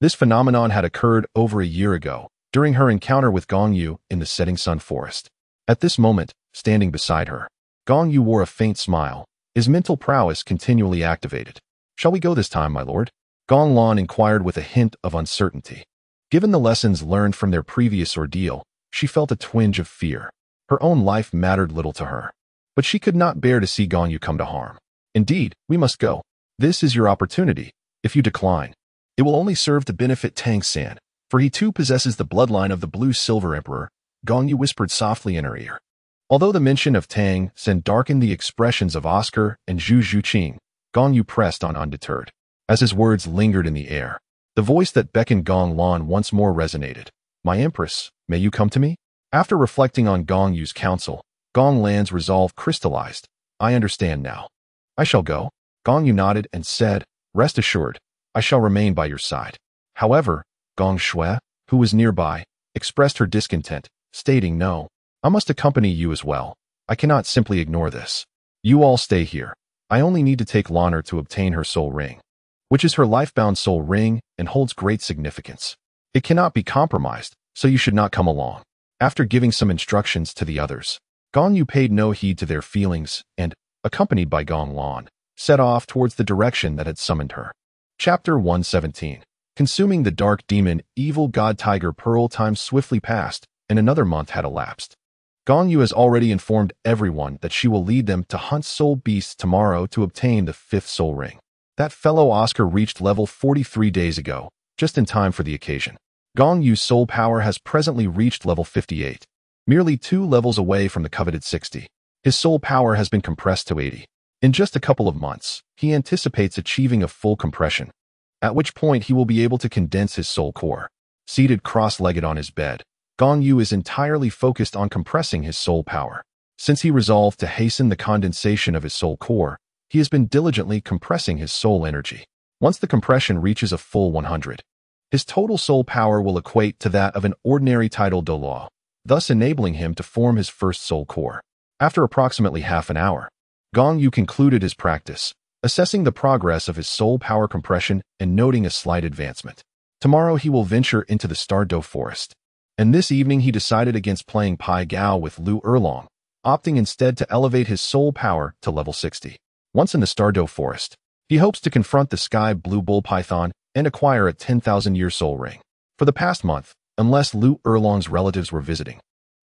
This phenomenon had occurred over a year ago, during her encounter with Gong Yu in the setting sun forest. At this moment, standing beside her, Gong Yu wore a faint smile, his mental prowess continually activated. "Shall we go this time, my lord?" Gong Lan inquired with a hint of uncertainty. Given the lessons learned from their previous ordeal, she felt a twinge of fear. Her own life mattered little to her, but she could not bear to see Gong Yu come to harm. "Indeed, we must go. This is your opportunity. If you decline, it will only serve to benefit Tang San, for he too possesses the bloodline of the blue-silver emperor," Gong Yu whispered softly in her ear. Although the mention of Tang San darkened the expressions of Oscar and Zhu Zhuqing, Gong Yu pressed on undeterred. As his words lingered in the air, the voice that beckoned Gong Lan once more resonated. "My empress, may you come to me?" After reflecting on Gong Yu's counsel, Gong Lan's resolve crystallized. "I understand now. I shall go." Gong Yu nodded and said, "Rest assured, I shall remain by your side." However, Gong Shui, who was nearby, expressed her discontent, stating, "No, I must accompany you as well. I cannot simply ignore this. You all stay here. I only need to take Lan'er to obtain her soul ring, which is her life-bound soul ring and holds great significance. It cannot be compromised, so you should not come along." After giving some instructions to the others, Gong Yu paid no heed to their feelings and, accompanied by Gong Lan, set off towards the direction that had summoned her. Chapter 117. Consuming the dark demon, evil god Tiger Pearl. Time swiftly passed, and another month had elapsed. Gong Yu has already informed everyone that she will lead them to hunt soul beasts tomorrow to obtain the 5th soul ring. That fellow Oscar reached level 43 days ago, just in time for the occasion. Gong Yu's soul power has presently reached level 58, merely 2 levels away from the coveted 60. His soul power has been compressed to 80. In just a couple of months, he anticipates achieving a full compression, at which point he will be able to condense his soul core. Seated cross-legged on his bed, Gong Yu is entirely focused on compressing his soul power. Since he resolved to hasten the condensation of his soul core, he has been diligently compressing his soul energy. Once the compression reaches a full 100, his total soul power will equate to that of an ordinary titled Douluo, thus enabling him to form his first soul core. After approximately half an hour, Gong Yu concluded his practice, assessing the progress of his soul power compression and noting a slight advancement. Tomorrow he will venture into the Douluo forest, and this evening he decided against playing Pai Gao with Lu Erlong, opting instead to elevate his soul power to level 60. Once in the Douluo forest, he hopes to confront the sky blue bull python and acquire a 10,000-year soul ring. For the past month, unless Lu Erlong's relatives were visiting,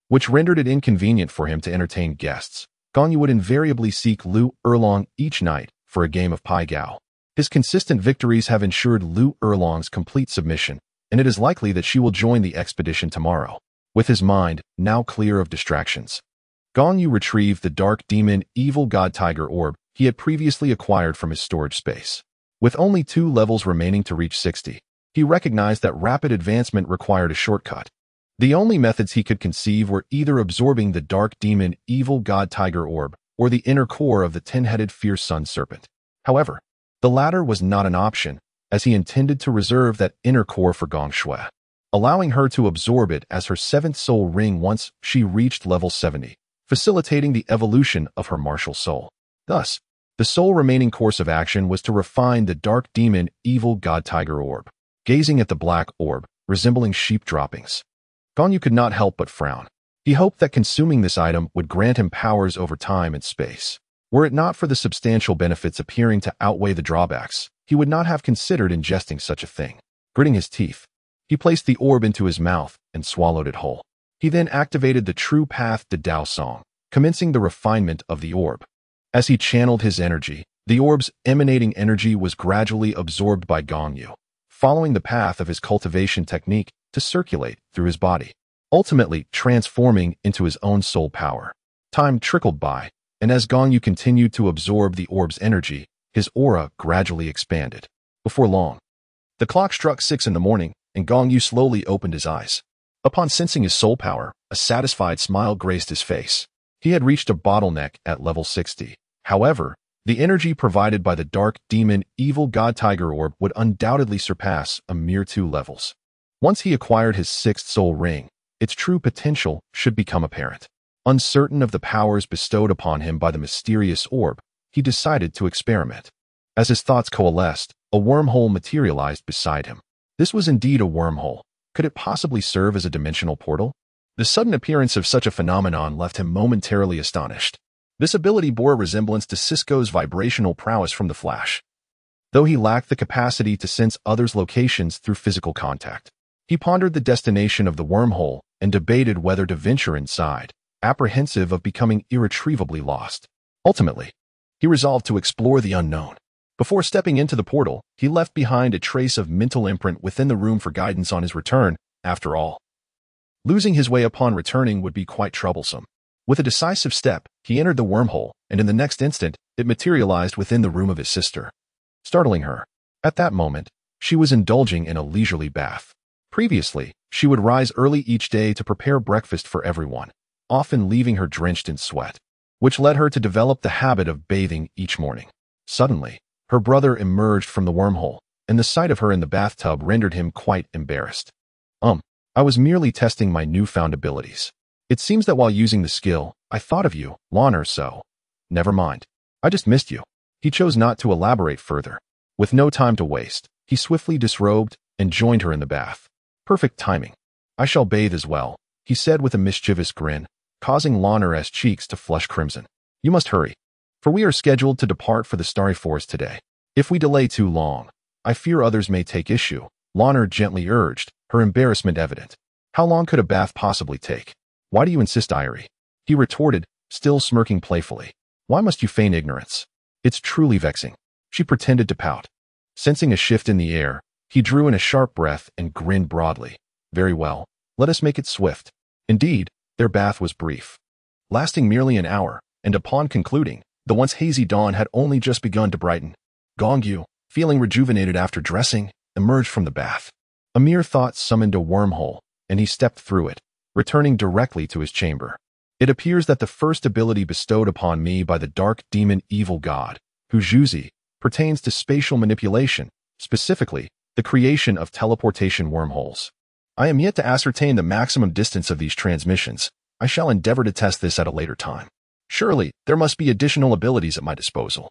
which rendered it inconvenient for him to entertain guests, Gong Yu would invariably seek Lu Erlong each night for a game of Pai Gao. His consistent victories have ensured Lu Erlong's complete submission, and it is likely that she will join the expedition tomorrow. With his mind now clear of distractions, Gong Yu retrieved the dark demon evil god tiger orb he had previously acquired from his storage space. With only 2 levels remaining to reach 60, he recognized that rapid advancement required a shortcut. The only methods he could conceive were either absorbing the dark demon evil god tiger orb or the inner core of the 10-headed fierce sun serpent. However, the latter was not an option, as he intended to reserve that inner core for Gong Shui, allowing her to absorb it as her 7th soul ring once she reached level 70, facilitating the evolution of her martial soul. Thus, the sole remaining course of action was to refine the dark demon evil god tiger orb. Gazing at the black orb, resembling sheep droppings, Gong Yu could not help but frown. He hoped that consuming this item would grant him powers over time and space. Were it not for the substantial benefits appearing to outweigh the drawbacks, he would not have considered ingesting such a thing. Gritting his teeth, he placed the orb into his mouth and swallowed it whole. He then activated the true path to Dao Song, commencing the refinement of the orb. As he channeled his energy, the orb's emanating energy was gradually absorbed by Gong Yu, following the path of his cultivation technique to circulate through his body, ultimately transforming into his own soul power. Time trickled by, and as Gong Yu continued to absorb the orb's energy, his aura gradually expanded. Before long, the clock struck 6 in the morning, and Gong Yu slowly opened his eyes. Upon sensing his soul power, a satisfied smile graced his face. He had reached a bottleneck at level 60. However, the energy provided by the dark demon evil god tiger orb would undoubtedly surpass a mere 2 levels. Once he acquired his 6th soul ring, its true potential should become apparent. Uncertain of the powers bestowed upon him by the mysterious orb, he decided to experiment. As his thoughts coalesced, a wormhole materialized beside him. This was indeed a wormhole. Could it possibly serve as a dimensional portal? The sudden appearance of such a phenomenon left him momentarily astonished. This ability bore a resemblance to Cisco's vibrational prowess from the Flash, though he lacked the capacity to sense others' locations through physical contact. He pondered the destination of the wormhole and debated whether to venture inside, apprehensive of becoming irretrievably lost. Ultimately, he resolved to explore the unknown. Before stepping into the portal, he left behind a trace of mental imprint within the room for guidance on his return. After all, losing his way upon returning would be quite troublesome. With a decisive step, he entered the wormhole, and in the next instant, it materialized within the room of his sister, startling her. At that moment, she was indulging in a leisurely bath. Previously, she would rise early each day to prepare breakfast for everyone, often leaving her drenched in sweat, which led her to develop the habit of bathing each morning. Suddenly, her brother emerged from the wormhole, and the sight of her in the bathtub rendered him quite embarrassed. I was merely testing my newfound abilities. It seems that while using the skill, I thought of you, Lana, so. Never mind. I just missed you. He chose not to elaborate further. With no time to waste, he swiftly disrobed and joined her in the bath. Perfect timing. I shall bathe as well, he said with a mischievous grin, causing Lana's cheeks to flush crimson. You must hurry, for we are scheduled to depart for the Starry Forest today. If we delay too long, I fear others may take issue, Lana gently urged, her embarrassment evident. How long could a bath possibly take? Why do you insist, Irie? he retorted, still smirking playfully. Why must you feign ignorance? It's truly vexing. She pretended to pout. Sensing a shift in the air, he drew in a sharp breath and grinned broadly. Very well, let us make it swift. Indeed, their bath was brief, lasting merely an hour, and upon concluding, the once hazy dawn had only just begun to brighten. Gong Yu, feeling rejuvenated after dressing, emerged from the bath. A mere thought summoned a wormhole, and he stepped through it, returning directly to his chamber. It appears that the first ability bestowed upon me by the dark demon evil god, Hujuzi, pertains to spatial manipulation, specifically, the creation of teleportation wormholes. I am yet to ascertain the maximum distance of these transmissions. I shall endeavor to test this at a later time. Surely, there must be additional abilities at my disposal.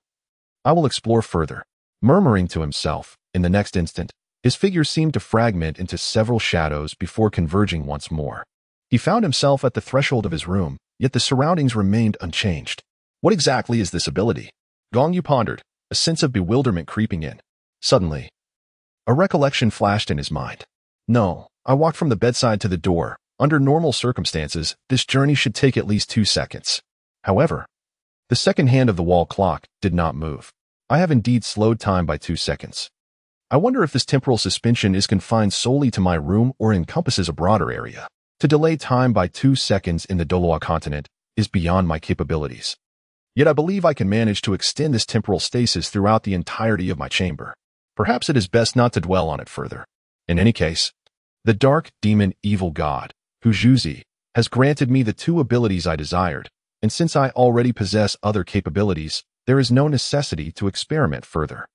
I will explore further. Murmuring to himself, in the next instant, his figure seemed to fragment into several shadows before converging once more. He found himself at the threshold of his room, yet the surroundings remained unchanged. What exactly is this ability? Gong Yu pondered, a sense of bewilderment creeping in. Suddenly, a recollection flashed in his mind. No, I walked from the bedside to the door. Under normal circumstances, this journey should take at least 2 seconds. However, the second hand of the wall clock did not move. I have indeed slowed time by 2 seconds. I wonder if this temporal suspension is confined solely to my room or encompasses a broader area. To delay time by 2 seconds in the Douluo Continent is beyond my capabilities. Yet I believe I can manage to extend this temporal stasis throughout the entirety of my chamber. Perhaps it is best not to dwell on it further. In any case, the dark demon evil god, Hujuzi, has granted me the 2 abilities I desired, and since I already possess other capabilities, there is no necessity to experiment further.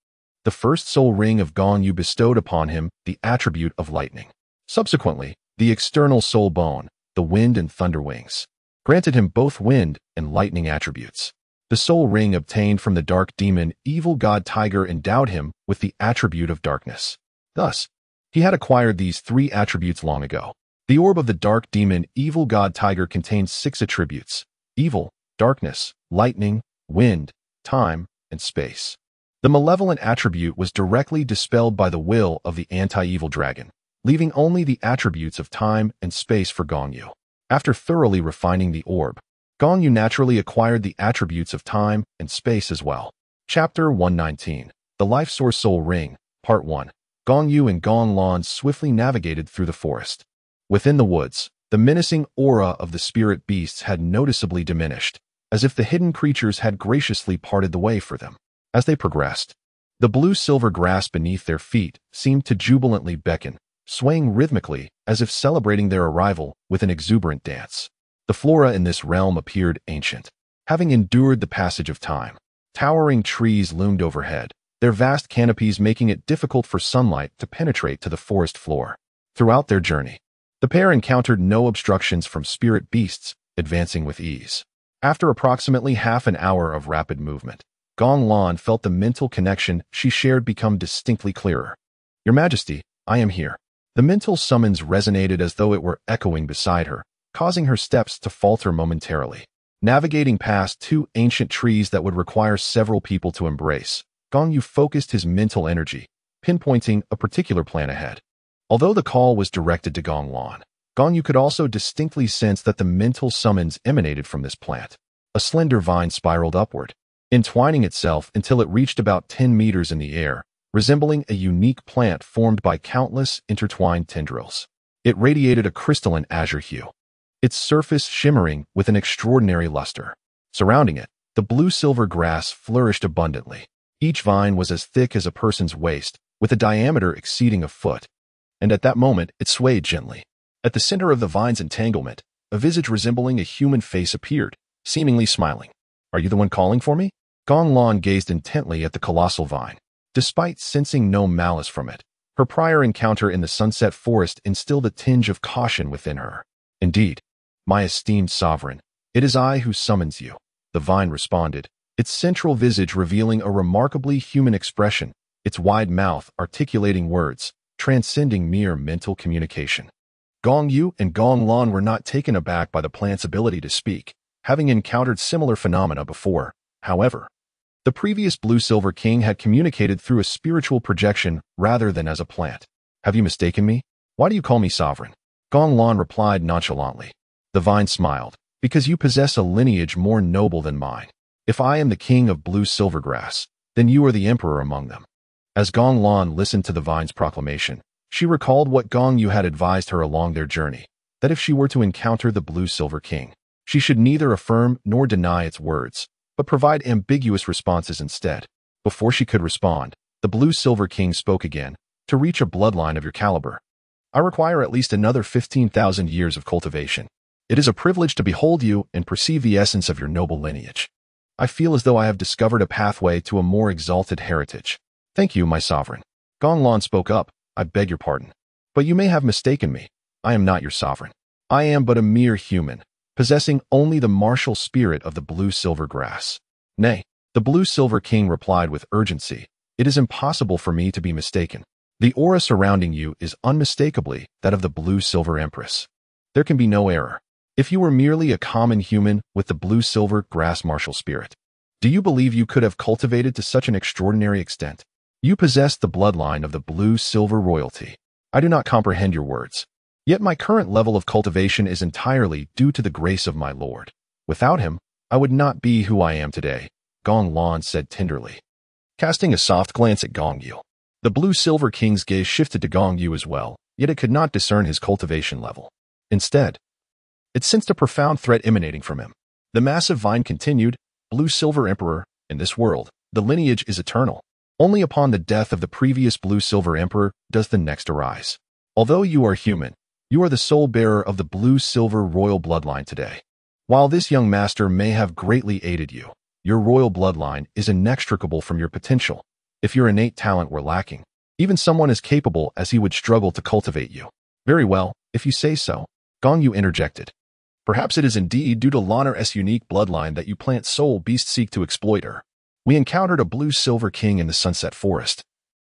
The first soul ring of Gong Yu bestowed upon him the attribute of lightning. Subsequently, the external soul bone, the wind and thunder wings, granted him both wind and lightning attributes. The soul ring obtained from the dark demon evil god tiger endowed him with the attribute of darkness. Thus, he had acquired these 3 attributes long ago. The orb of the dark demon evil god tiger contains 6 attributes: evil, darkness, lightning, wind, time, and space. The malevolent attribute was directly dispelled by the will of the anti-evil dragon, leaving only the attributes of time and space for Gong Yu. After thoroughly refining the orb, Gong Yu naturally acquired the attributes of time and space as well. Chapter 119, The Life Source Soul Ring, Part 1. Gong Yu and Gong Lan swiftly navigated through the forest. Within the woods, the menacing aura of the spirit beasts had noticeably diminished, as if the hidden creatures had graciously parted the way for them. As they progressed, the blue-silver grass beneath their feet seemed to jubilantly beckon, swaying rhythmically as if celebrating their arrival with an exuberant dance. The flora in this realm appeared ancient, having endured the passage of time. Towering trees loomed overhead, their vast canopies making it difficult for sunlight to penetrate to the forest floor. Throughout their journey, the pair encountered no obstructions from spirit beasts, advancing with ease. After approximately half an hour of rapid movement, Gong Lan felt the mental connection she shared become distinctly clearer. Your Majesty, I am here. The mental summons resonated as though it were echoing beside her, causing her steps to falter momentarily. Navigating past 2 ancient trees that would require several people to embrace, Gong Yu focused his mental energy, pinpointing a particular plan ahead. Although the call was directed to Gong Lan, Gong Yu could also distinctly sense that the mental summons emanated from this plant. A slender vine spiraled upward, entwining itself until it reached about 10 meters in the air, resembling a unique plant formed by countless intertwined tendrils. It radiated a crystalline azure hue, its surface shimmering with an extraordinary luster. Surrounding it, the blue-silver grass flourished abundantly. Each vine was as thick as a person's waist, with a diameter exceeding a foot, and at that moment it swayed gently. At the center of the vine's entanglement, a visage resembling a human face appeared, seemingly smiling. Are you the one calling for me? Gong Lan gazed intently at the colossal vine. Despite sensing no malice from it, her prior encounter in the sunset forest instilled a tinge of caution within her. Indeed, my esteemed sovereign, it is I who summons you, the vine responded, its central visage revealing a remarkably human expression, its wide mouth articulating words, transcending mere mental communication. Gong Yu and Gong Lan were not taken aback by the plant's ability to speak, having encountered similar phenomena before. However, the previous Blue-Silver King had communicated through a spiritual projection rather than as a plant. Have you mistaken me? Why do you call me sovereign? Gong Lan replied nonchalantly. The vine smiled, because you possess a lineage more noble than mine. If I am the king of blue silvergrass, then you are the emperor among them." As Gong Lan listened to the vine's proclamation, she recalled what Gong Yu had advised her along their journey, that if she were to encounter the blue silver king, she should neither affirm nor deny its words, but provide ambiguous responses instead. Before she could respond, the blue silver king spoke again. "To reach a bloodline of your caliber, I require at least another 15,000 years of cultivation. It is a privilege to behold you and perceive the essence of your noble lineage. I feel as though I have discovered a pathway to a more exalted heritage. Thank you, my sovereign." Gong Lan spoke up. "I beg your pardon, but you may have mistaken me. I am not your sovereign. I am but a mere human, possessing only the martial spirit of the blue silver grass." "Nay," the blue silver king replied with urgency, "it is impossible for me to be mistaken. The aura surrounding you is unmistakably that of the blue silver empress. There can be no error. If you were merely a common human with the blue silver grass martial spirit, do you believe you could have cultivated to such an extraordinary extent? You possess the bloodline of the blue silver royalty. I do not comprehend your words. Yet my current level of cultivation is entirely due to the grace of my lord. Without him, I would not be who I am today," Gong Lan said tenderly. Casting a soft glance at Gong Yu, the blue silver king's gaze shifted to Gong Yu as well, yet it could not discern his cultivation level. Instead, it sensed a profound threat emanating from him. The massive vine continued, "Blue silver emperor, in this world, the lineage is eternal. Only upon the death of the previous blue silver emperor does the next arise. Although you are human, you are the sole bearer of the blue silver royal bloodline today. While this young master may have greatly aided you, your royal bloodline is inextricable from your potential. If your innate talent were lacking, even someone as capable as he would struggle to cultivate you." "Very well, if you say so," Gong Yu interjected. "Perhaps it is indeed due to Lanner's unique bloodline that you plant soul beasts seek to exploit her. We encountered a blue silver king in the Sunset Forest,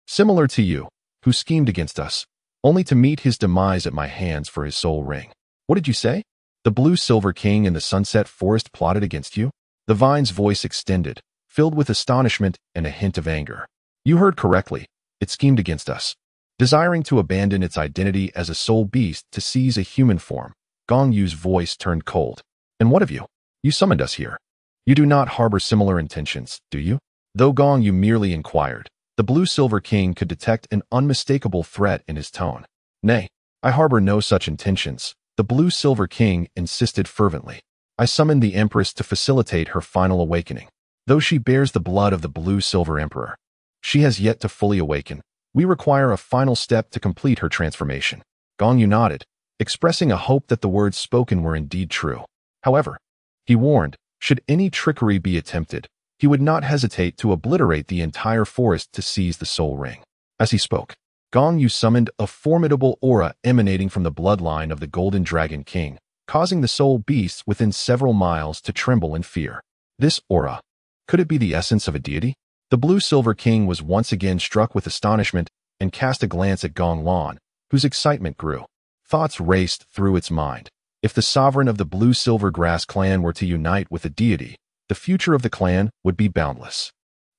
similar to you, who schemed against us, only to meet his demise at my hands for his soul ring." "What did you say? The blue silver king in the Sunset Forest plotted against you?" The vine's voice extended, filled with astonishment and a hint of anger. "You heard correctly. It schemed against us. Desiring to abandon its identity as a soul beast to seize a human form." Gong Yu's voice turned cold. "And what of you? You summoned us here. You do not harbor similar intentions, do you?" Though Gong Yu merely inquired, the blue silver king could detect an unmistakable threat in his tone. "Nay, I harbor no such intentions," the blue silver king insisted fervently. "I summoned the empress to facilitate her final awakening. Though she bears the blood of the blue silver emperor, she has yet to fully awaken. We require a final step to complete her transformation." Gong Yu nodded, expressing a hope that the words spoken were indeed true. However, he warned, should any trickery be attempted, he would not hesitate to obliterate the entire forest to seize the soul ring. As he spoke, Gong Yu summoned a formidable aura emanating from the bloodline of the Golden Dragon King, causing the soul beasts within several miles to tremble in fear. This aura, could it be the essence of a deity? The blue silver king was once again struck with astonishment and cast a glance at Gong Lan, whose excitement grew. Thoughts raced through its mind. If the sovereign of the blue silver grass clan were to unite with a deity, the future of the clan would be boundless.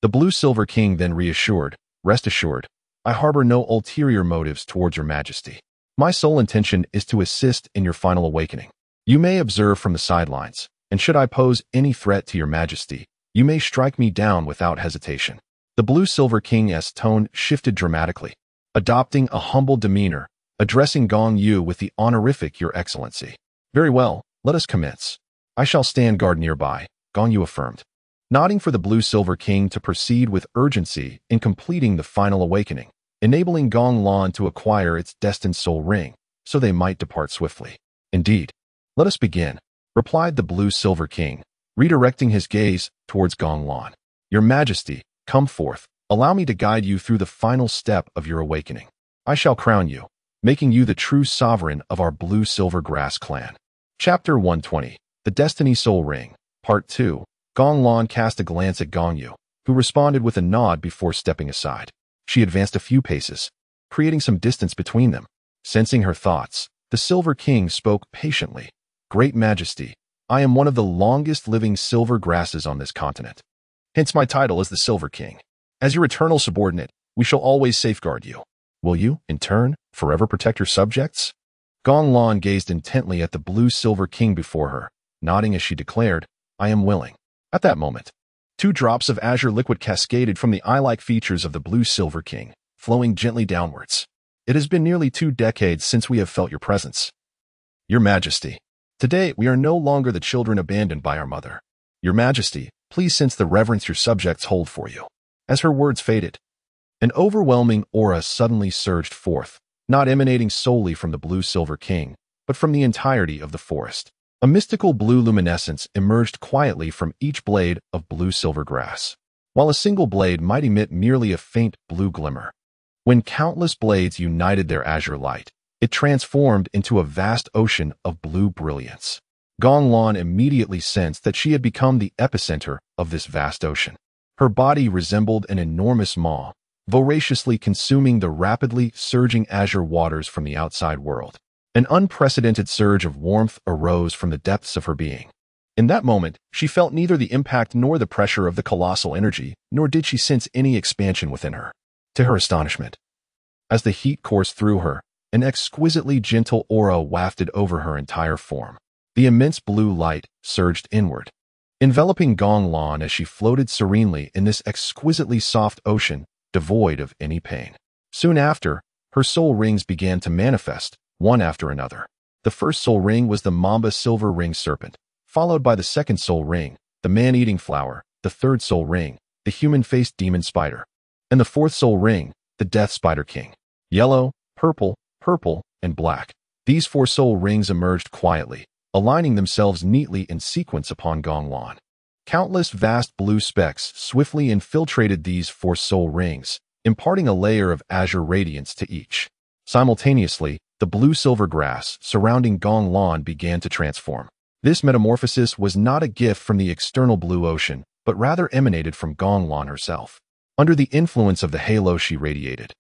The blue silver king then reassured, "Rest assured, I harbor no ulterior motives towards your majesty. My sole intention is to assist in your final awakening. You may observe from the sidelines, and should I pose any threat to your majesty, you may strike me down without hesitation." The blue silver king's tone shifted dramatically, adopting a humble demeanor, addressing Gong Yu with the honorific "Your Excellency." "Very well, let us commence. I shall stand guard nearby," Gong Yu affirmed, nodding for the blue silver king to proceed with urgency in completing the final awakening, enabling Gong Lan to acquire its destined soul ring, so they might depart swiftly. "Indeed. Let us begin," replied the blue silver king, redirecting his gaze towards Gong Lan. "Your Majesty, come forth. Allow me to guide you through the final step of your awakening. I shall crown you, making you the true sovereign of our blue silver grass clan." Chapter 120, The Destiny Soul Ring, Part 2. Gong Lan cast a glance at Gong Yu, who responded with a nod before stepping aside. She advanced a few paces, creating some distance between them. Sensing her thoughts, the Silver King spoke patiently. "Great Majesty, I am one of the longest living silver grasses on this continent. Hence my title as the Silver King. As your eternal subordinate, we shall always safeguard you. Will you, in turn, forever protect your subjects?" Gong Lan gazed intently at the blue silver king before her, nodding as she declared, "I am willing." At that moment, 2 drops of azure liquid cascaded from the eye-like features of the blue silver king, flowing gently downwards. "It has been nearly 2 decades since we have felt your presence. Your Majesty, today we are no longer the children abandoned by our mother. Your Majesty, please sense the reverence your subjects hold for you." As her words faded, an overwhelming aura suddenly surged forth, not emanating solely from the blue silver king, but from the entirety of the forest. A mystical blue luminescence emerged quietly from each blade of blue silver grass, while a single blade might emit merely a faint blue glimmer. When countless blades united their azure light, it transformed into a vast ocean of blue brilliance. Gong Lan immediately sensed that she had become the epicenter of this vast ocean. Her body resembled an enormous maw, voraciously consuming the rapidly surging azure waters from the outside world. An unprecedented surge of warmth arose from the depths of her being. In that moment, she felt neither the impact nor the pressure of the colossal energy, nor did she sense any expansion within her. To her astonishment, as the heat coursed through her, an exquisitely gentle aura wafted over her entire form. The immense blue light surged inward, enveloping Gong Lan as she floated serenely in this exquisitely soft ocean, devoid of any pain. Soon after, her soul rings began to manifest, one after another. The first soul ring was the Mamba silver ring serpent, followed by the second soul ring, the man-eating flower, the third soul ring, the human-faced demon spider, and the fourth soul ring, the death spider king. Yellow, purple, and black. These 4 soul rings emerged quietly, aligning themselves neatly in sequence upon Gong Lan. Countless vast blue specks swiftly infiltrated these 4 soul rings, imparting a layer of azure radiance to each. Simultaneously, the blue-silver grass surrounding Gong Lan began to transform. This metamorphosis was not a gift from the external blue ocean, but rather emanated from Gong Lan herself. Under the influence of the halo she radiated,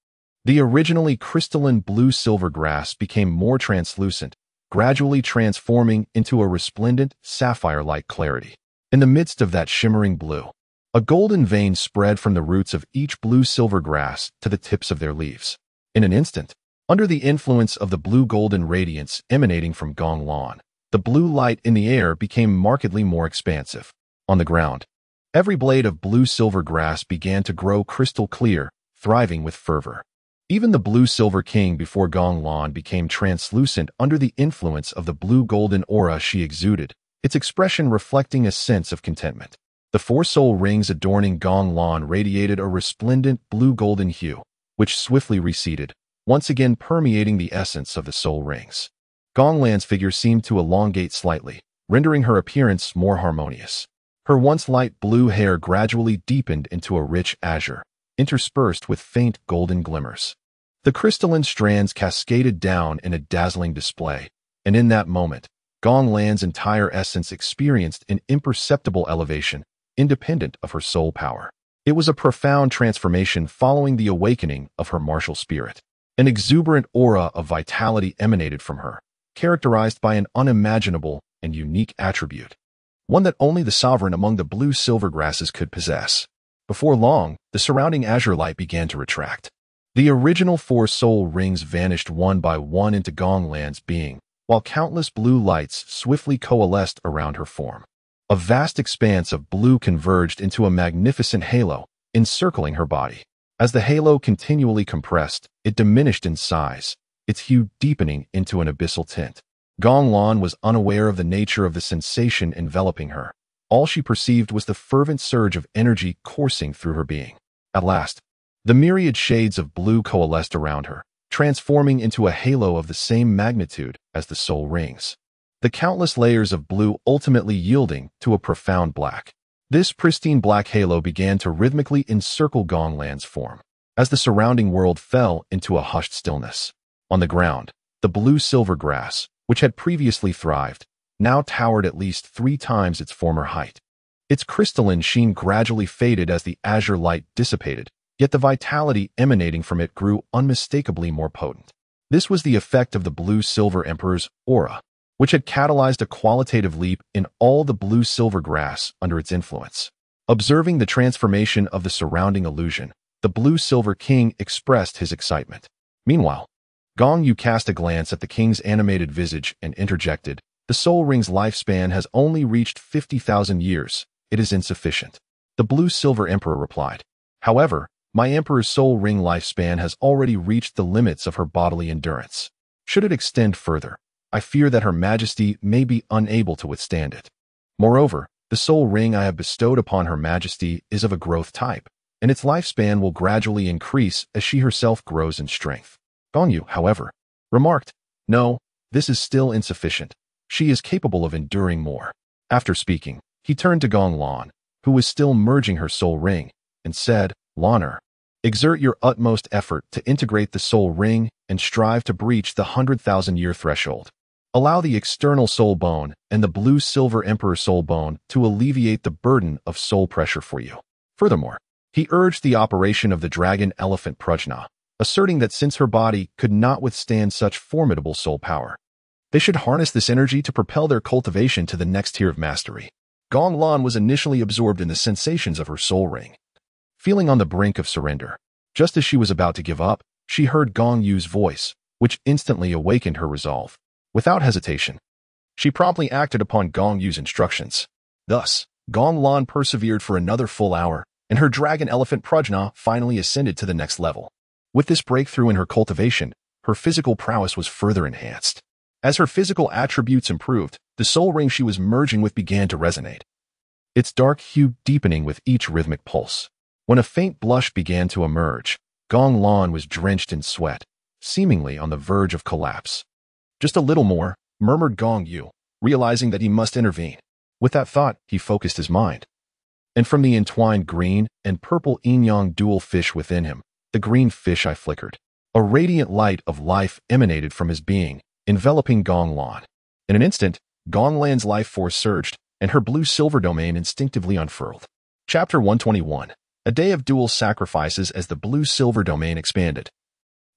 the originally crystalline blue-silver grass became more translucent, gradually transforming into a resplendent, sapphire-like clarity. In the midst of that shimmering blue, a golden vein spread from the roots of each blue-silver grass to the tips of their leaves. In an instant, under the influence of the blue-golden radiance emanating from Gong Lan, the blue light in the air became markedly more expansive. On the ground, every blade of blue-silver grass began to grow crystal clear, thriving with fervor. Even the blue-silver king before Gong Lan became translucent under the influence of the blue-golden aura she exuded, its expression reflecting a sense of contentment. The 4 soul rings adorning Gong Lan radiated a resplendent blue-golden hue, which swiftly receded, once again permeating the essence of the soul rings. Gong Lan's figure seemed to elongate slightly, rendering her appearance more harmonious. Her once light blue hair gradually deepened into a rich azure, interspersed with faint golden glimmers. The crystalline strands cascaded down in a dazzling display, and in that moment, Gong Lan's entire essence experienced an imperceptible elevation, independent of her soul power. It was a profound transformation following the awakening of her martial spirit. An exuberant aura of vitality emanated from her, characterized by an unimaginable and unique attribute, one that only the sovereign among the blue-silver grasses could possess. Before long, the surrounding azure light began to retract. The original 4 soul rings vanished one by one into Gong Lan's being, while countless blue lights swiftly coalesced around her form. A vast expanse of blue converged into a magnificent halo, encircling her body. As the halo continually compressed, it diminished in size, its hue deepening into an abyssal tint. Gong Lan was unaware of the nature of the sensation enveloping her. All she perceived was the fervent surge of energy coursing through her being. At last, the myriad shades of blue coalesced around her, transforming into a halo of the same magnitude as the soul rings. The countless layers of blue ultimately yielding to a profound black. This pristine black halo began to rhythmically encircle Gong Lan's form, as the surrounding world fell into a hushed stillness. On the ground, the blue-silver grass, which had previously thrived, now towered at least 3 times its former height. Its crystalline sheen gradually faded as the azure light dissipated, yet the vitality emanating from it grew unmistakably more potent. This was the effect of the blue-silver emperor's aura, which had catalyzed a qualitative leap in all the blue-silver grass under its influence. Observing the transformation of the surrounding illusion, the blue-silver king expressed his excitement. Meanwhile, Gong Yu cast a glance at the king's animated visage and interjected, The soul ring's lifespan has only reached 50,000 years. It is insufficient. The blue-silver emperor replied. However, my emperor's soul ring lifespan has already reached the limits of her bodily endurance. Should it extend further, I fear that Her Majesty may be unable to withstand it. Moreover, the soul ring I have bestowed upon Her Majesty is of a growth type, and its lifespan will gradually increase as she herself grows in strength. Gong Yu, however, remarked, No, this is still insufficient. She is capable of enduring more. After speaking, he turned to Gong Lan, who was still merging her soul ring, and said, Lanner, exert your utmost effort to integrate the soul ring and strive to breach the 100,000-year threshold. Allow the external soul bone and the blue-silver emperor soul bone to alleviate the burden of soul pressure for you. Furthermore, he urged the operation of the dragon elephant prajna, asserting that since her body could not withstand such formidable soul power, they should harness this energy to propel their cultivation to the next tier of mastery. Gong Lan was initially absorbed in the sensations of her soul ring. Feeling on the brink of surrender, just as she was about to give up, she heard Gong Yu's voice, which instantly awakened her resolve. Without hesitation, she promptly acted upon Gong Yu's instructions. Thus, Gong Lan persevered for another full hour, and her dragon elephant prajna finally ascended to the next level. With this breakthrough in her cultivation, her physical prowess was further enhanced. As her physical attributes improved, the soul ring she was merging with began to resonate, its dark hue deepening with each rhythmic pulse. When a faint blush began to emerge, Gong Lan was drenched in sweat, seemingly on the verge of collapse. Just a little more, murmured Gong Yu, realizing that he must intervene. With that thought, he focused his mind. And from the entwined green and purple yin-yang dual fish within him, the green fish eye flickered. A radiant light of life emanated from his being, enveloping Gong Lan. In an instant, Gong Lan's life force surged, and her blue-silver domain instinctively unfurled. Chapter 121. A day of dual sacrifices as the blue-silver domain expanded.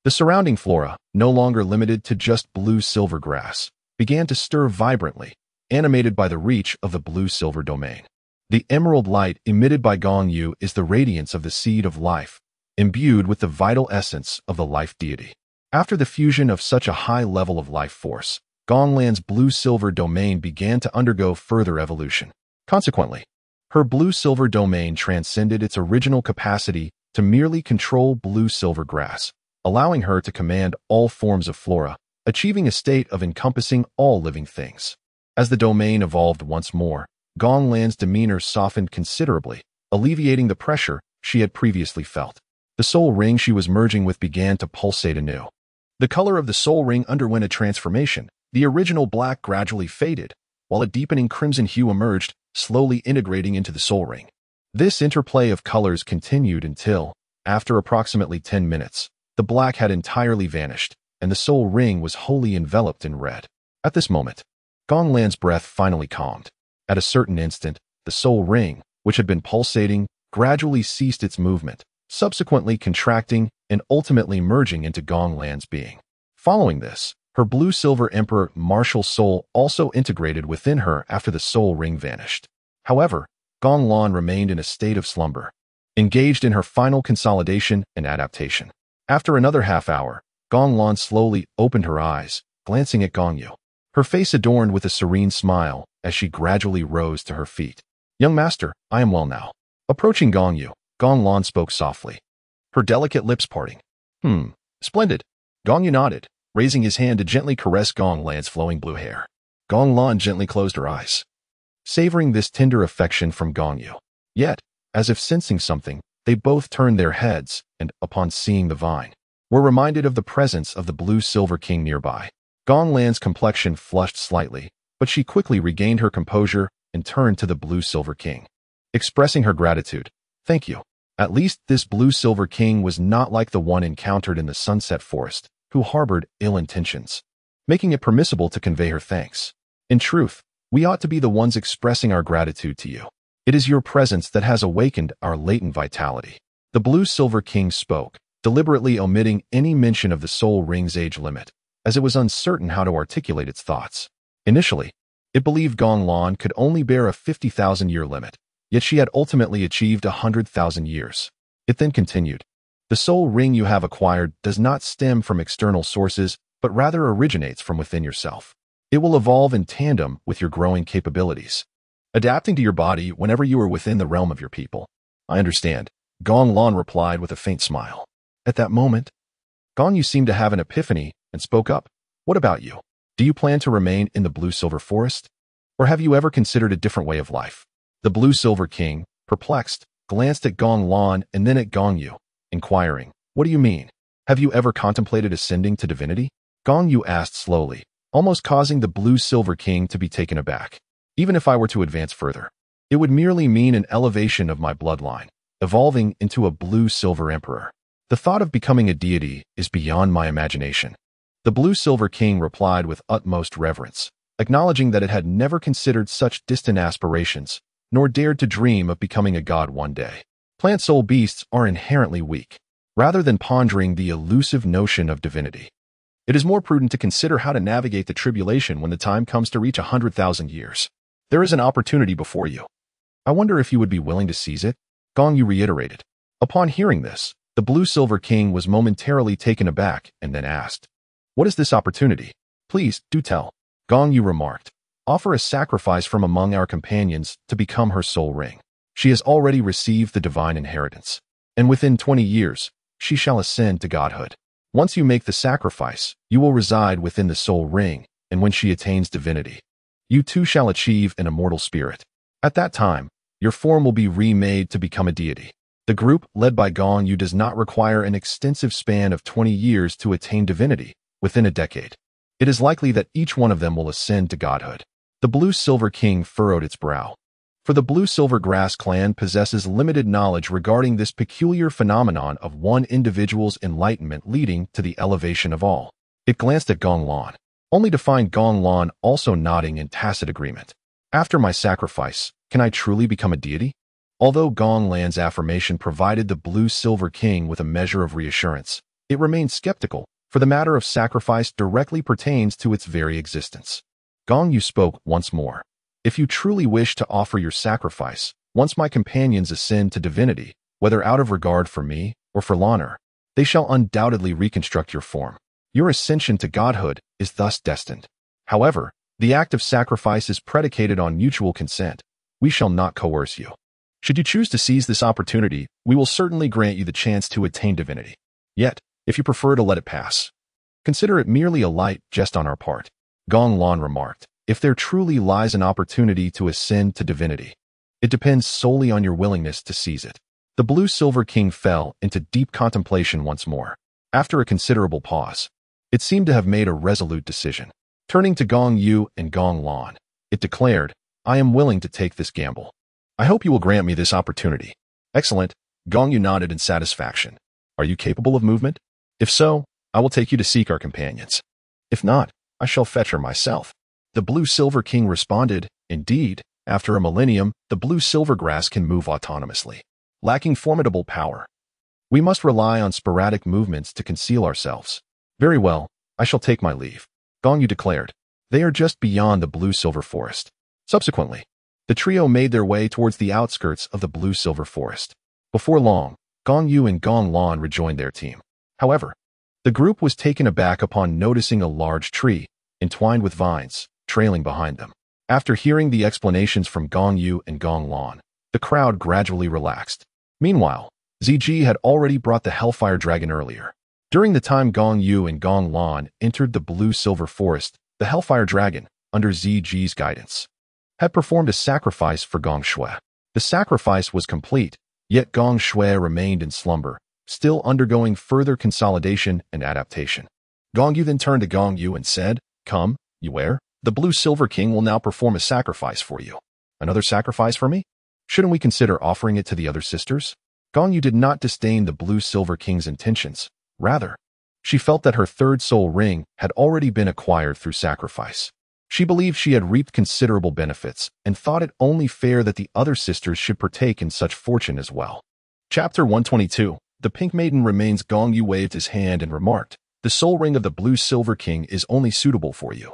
The surrounding flora, no longer limited to just blue-silver grass, began to stir vibrantly, animated by the reach of the blue-silver domain. The emerald light emitted by Gong Yu is the radiance of the seed of life, imbued with the vital essence of the life deity. After the fusion of such a high level of life force, Gong Lan's blue-silver domain began to undergo further evolution. Consequently, her blue-silver domain transcended its original capacity to merely control blue-silver grass, allowing her to command all forms of flora, achieving a state of encompassing all living things. As the domain evolved once more, Gong Lan's demeanor softened considerably, alleviating the pressure she had previously felt. The soul ring she was merging with began to pulsate anew. The color of the soul ring underwent a transformation. The original black gradually faded, while a deepening crimson hue emerged, slowly integrating into the soul ring. This interplay of colors continued until, after approximately 10 minutes, the black had entirely vanished, and the soul ring was wholly enveloped in red. At this moment, Gong Lan's breath finally calmed. At a certain instant, the soul ring, which had been pulsating, gradually ceased its movement, subsequently contracting and ultimately merging into Gong Lan's being. Following this, her blue-silver emperor martial soul also integrated within her after the soul ring vanished. However, Gong Lan remained in a state of slumber, engaged in her final consolidation and adaptation. After another half hour, Gong Lan slowly opened her eyes, glancing at Gong Yu, her face adorned with a serene smile as she gradually rose to her feet. Young master, I am well now. Approaching Gong Yu, Gong Lan spoke softly, her delicate lips parting. Splendid. Gong Yu nodded, raising his hand to gently caress Gong Lan's flowing blue hair. Gong Lan gently closed her eyes, savoring this tender affection from Gong Yu. Yet, as if sensing something, they both turned their heads and, upon seeing the vine, were reminded of the presence of the blue-silver king nearby. Gong Lan's complexion flushed slightly, but she quickly regained her composure and turned to the blue-silver king, expressing her gratitude. Thank you. At least this blue-silver king was not like the one encountered in the sunset forest, who harbored ill intentions, making it permissible to convey her thanks. In truth, we ought to be the ones expressing our gratitude to you. It is your presence that has awakened our latent vitality. The blue-silver king spoke, deliberately omitting any mention of the soul ring's age limit, as it was uncertain how to articulate its thoughts. Initially, it believed Gong Lan could only bear a 50,000-year limit, yet she had ultimately achieved 100,000 years. It then continued. The soul ring you have acquired does not stem from external sources, but rather originates from within yourself. It will evolve in tandem with your growing capabilities, adapting to your body whenever you are within the realm of your people. I understand, Gong Lan replied with a faint smile. At that moment, Gong Yu seemed to have an epiphany and spoke up. What about you? Do you plan to remain in the blue-silver forest? Or have you ever considered a different way of life? The blue-silver king, perplexed, glanced at Gong Lan and then at Gong Yu, inquiring, what do you mean? Have you ever contemplated ascending to divinity? Gong Yu asked slowly, almost causing the blue-silver king to be taken aback. Even if I were to advance further, it would merely mean an elevation of my bloodline, evolving into a blue-silver emperor. The thought of becoming a deity is beyond my imagination. The blue-silver king replied with utmost reverence, acknowledging that it had never considered such distant aspirations, nor dared to dream of becoming a god one day. Plant soul beasts are inherently weak. Rather than pondering the elusive notion of divinity, it is more prudent to consider how to navigate the tribulation when the time comes to reach 100,000 years. There is an opportunity before you. I wonder if you would be willing to seize it? Gong Yu reiterated. Upon hearing this, the blue-silver king was momentarily taken aback and then asked, what is this opportunity? Please, do tell. Gong Yu remarked, offer a sacrifice from among our companions to become her soul ring. She has already received the divine inheritance, and within 20 years, she shall ascend to godhood. Once you make the sacrifice, you will reside within the soul ring, and when she attains divinity, you too shall achieve an immortal spirit. At that time, your form will be remade to become a deity. The group, led by Gong Yu, does not require an extensive span of 20 years to attain divinity. Within a decade, it is likely that each one of them will ascend to godhood. The blue-silver king furrowed its brow. For the blue-silver grass clan possesses limited knowledge regarding this peculiar phenomenon of one individual's enlightenment leading to the elevation of all. It glanced at Gong Lan, only to find Gong Lan also nodding in tacit agreement. After my sacrifice, can I truly become a deity? Although Gong Lan's affirmation provided the blue-silver king with a measure of reassurance, it remained skeptical, for the matter of sacrifice directly pertains to its very existence. Gong Yu spoke once more. If you truly wish to offer your sacrifice, once my companions ascend to divinity, whether out of regard for me or for Lan'er, they shall undoubtedly reconstruct your form. Your ascension to godhood is thus destined. However, the act of sacrifice is predicated on mutual consent. We shall not coerce you. Should you choose to seize this opportunity, we will certainly grant you the chance to attain divinity. Yet, if you prefer to let it pass, consider it merely a light jest on our part. Gong Lan remarked, if there truly lies an opportunity to ascend to divinity, it depends solely on your willingness to seize it. The blue-silver king fell into deep contemplation once more. After a considerable pause, it seemed to have made a resolute decision. Turning to Gong Yu and Gong Lan, it declared, I am willing to take this gamble. I hope you will grant me this opportunity. Excellent. Gong Yu nodded in satisfaction. Are you capable of movement? If so, I will take you to seek our companions. If not, I shall fetch her myself. The blue-silver king responded, indeed, after a millennium, the blue-silver grass can move autonomously, lacking formidable power. We must rely on sporadic movements to conceal ourselves. Very well, I shall take my leave. Gong Yu declared. They are just beyond the blue-silver forest. Subsequently, the trio made their way towards the outskirts of the blue-silver forest. Before long, Gong Yu and Gong Lan rejoined their team. However, the group was taken aback upon noticing a large tree, entwined with vines, trailing behind them. After hearing the explanations from Gong Yu and Gong Lan, the crowd gradually relaxed. Meanwhile, ZG had already brought the Hellfire Dragon earlier. During the time Gong Yu and Gong Lan entered the blue-silver forest, the Hellfire Dragon, under ZG's guidance, had performed a sacrifice for Gong Shui. The sacrifice was complete, yet Gong Shui remained in slumber, still undergoing further consolidation and adaptation. Gong Yu then turned to Gong Yu and said, Come, Yuer, the blue-silver king will now perform a sacrifice for you. Another sacrifice for me? Shouldn't we consider offering it to the other sisters? Gong Yu did not disdain the blue-silver king's intentions. Rather, she felt that her third soul ring had already been acquired through sacrifice. She believed she had reaped considerable benefits and thought it only fair that the other sisters should partake in such fortune as well. Chapter 122. The Pink Maiden Remains. Gong Yu waved his hand and remarked, The soul ring of the blue-silver king is only suitable for you.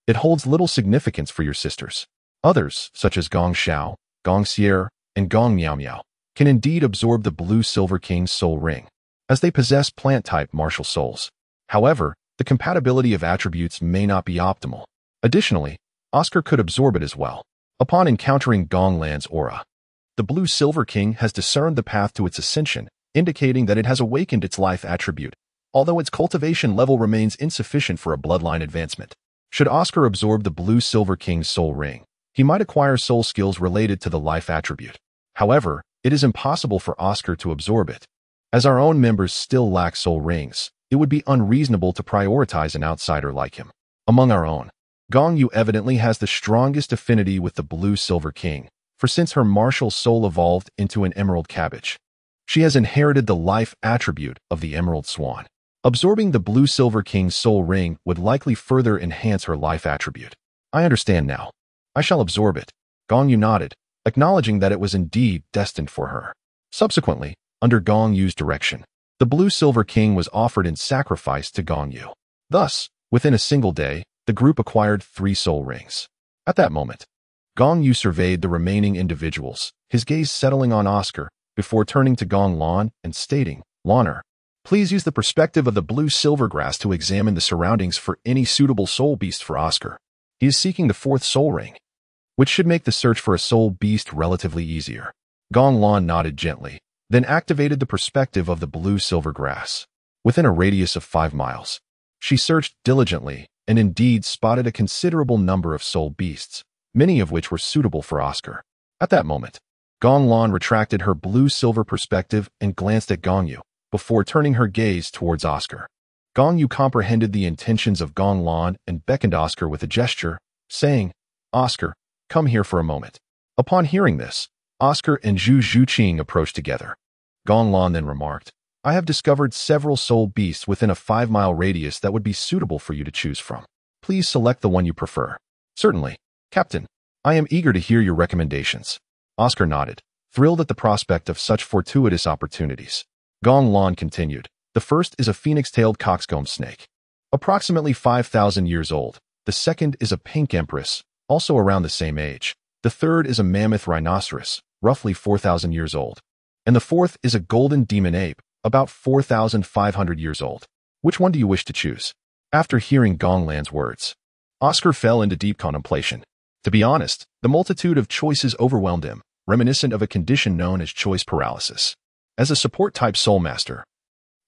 It holds little significance for your sisters. Others, such as Gong Xiao, Gong Xier, and Gong Miao Miao, can indeed absorb the blue-silver king's soul ring, as they possess plant-type martial souls. However, the compatibility of attributes may not be optimal. Additionally, Oscar could absorb it as well. Upon encountering Gonglan's aura, the Blue Silver King has discerned the path to its ascension, indicating that it has awakened its life attribute, although its cultivation level remains insufficient for a bloodline advancement. Should Oscar absorb the Blue Silver King's soul ring, he might acquire soul skills related to the life attribute. However, it is impossible for Oscar to absorb it. As our own members still lack soul rings, it would be unreasonable to prioritize an outsider like him. Among our own, Gong Yu evidently has the strongest affinity with the Blue Silver King, for since her martial soul evolved into an emerald cabbage, she has inherited the life attribute of the emerald swan. Absorbing the Blue Silver King's soul ring would likely further enhance her life attribute. I understand now. I shall absorb it. Gong Yu nodded, acknowledging that it was indeed destined for her. Subsequently, under Gong Yu's direction, the Blue Silver King was offered in sacrifice to Gong Yu. Thus, within a single day, the group acquired 3 soul rings. At that moment, Gong Yu surveyed the remaining individuals, his gaze settling on Oscar, before turning to Gong Lan and stating, "Lanner, please use the perspective of the blue silver grass to examine the surroundings for any suitable soul beast for Oscar. He is seeking the 4th soul ring, which should make the search for a soul beast relatively easier." Gong Lan nodded gently, then activated the perspective of the blue silver grass. Within a radius of 5 miles, she searched diligently and indeed spotted a considerable number of soul beasts, many of which were suitable for Oscar. At that moment, Gong Lan retracted her blue-silver perspective and glanced at Gong Yu, before turning her gaze towards Oscar. Gong Yu comprehended the intentions of Gong Lan and beckoned Oscar with a gesture, saying, "Oscar, come here for a moment." Upon hearing this, Oscar and Zhu Zhuqing approached together. Gong Lan then remarked, "I have discovered several soul beasts within a 5-mile radius that would be suitable for you to choose from. Please select the one you prefer." "Certainly, Captain. I am eager to hear your recommendations." Oscar nodded, thrilled at the prospect of such fortuitous opportunities. Gong Lan continued, "The first is a phoenix-tailed coxcomb snake, approximately 5,000 years old. The second is a pink empress, also around the same age. The third is a mammoth rhinoceros, roughly 4,000 years old. And the fourth is a golden demon ape, about 4,500 years old. Which one do you wish to choose?" After hearing Gong Lan's words, Oscar fell into deep contemplation. To be honest, the multitude of choices overwhelmed him, reminiscent of a condition known as choice paralysis. As a support-type soulmaster,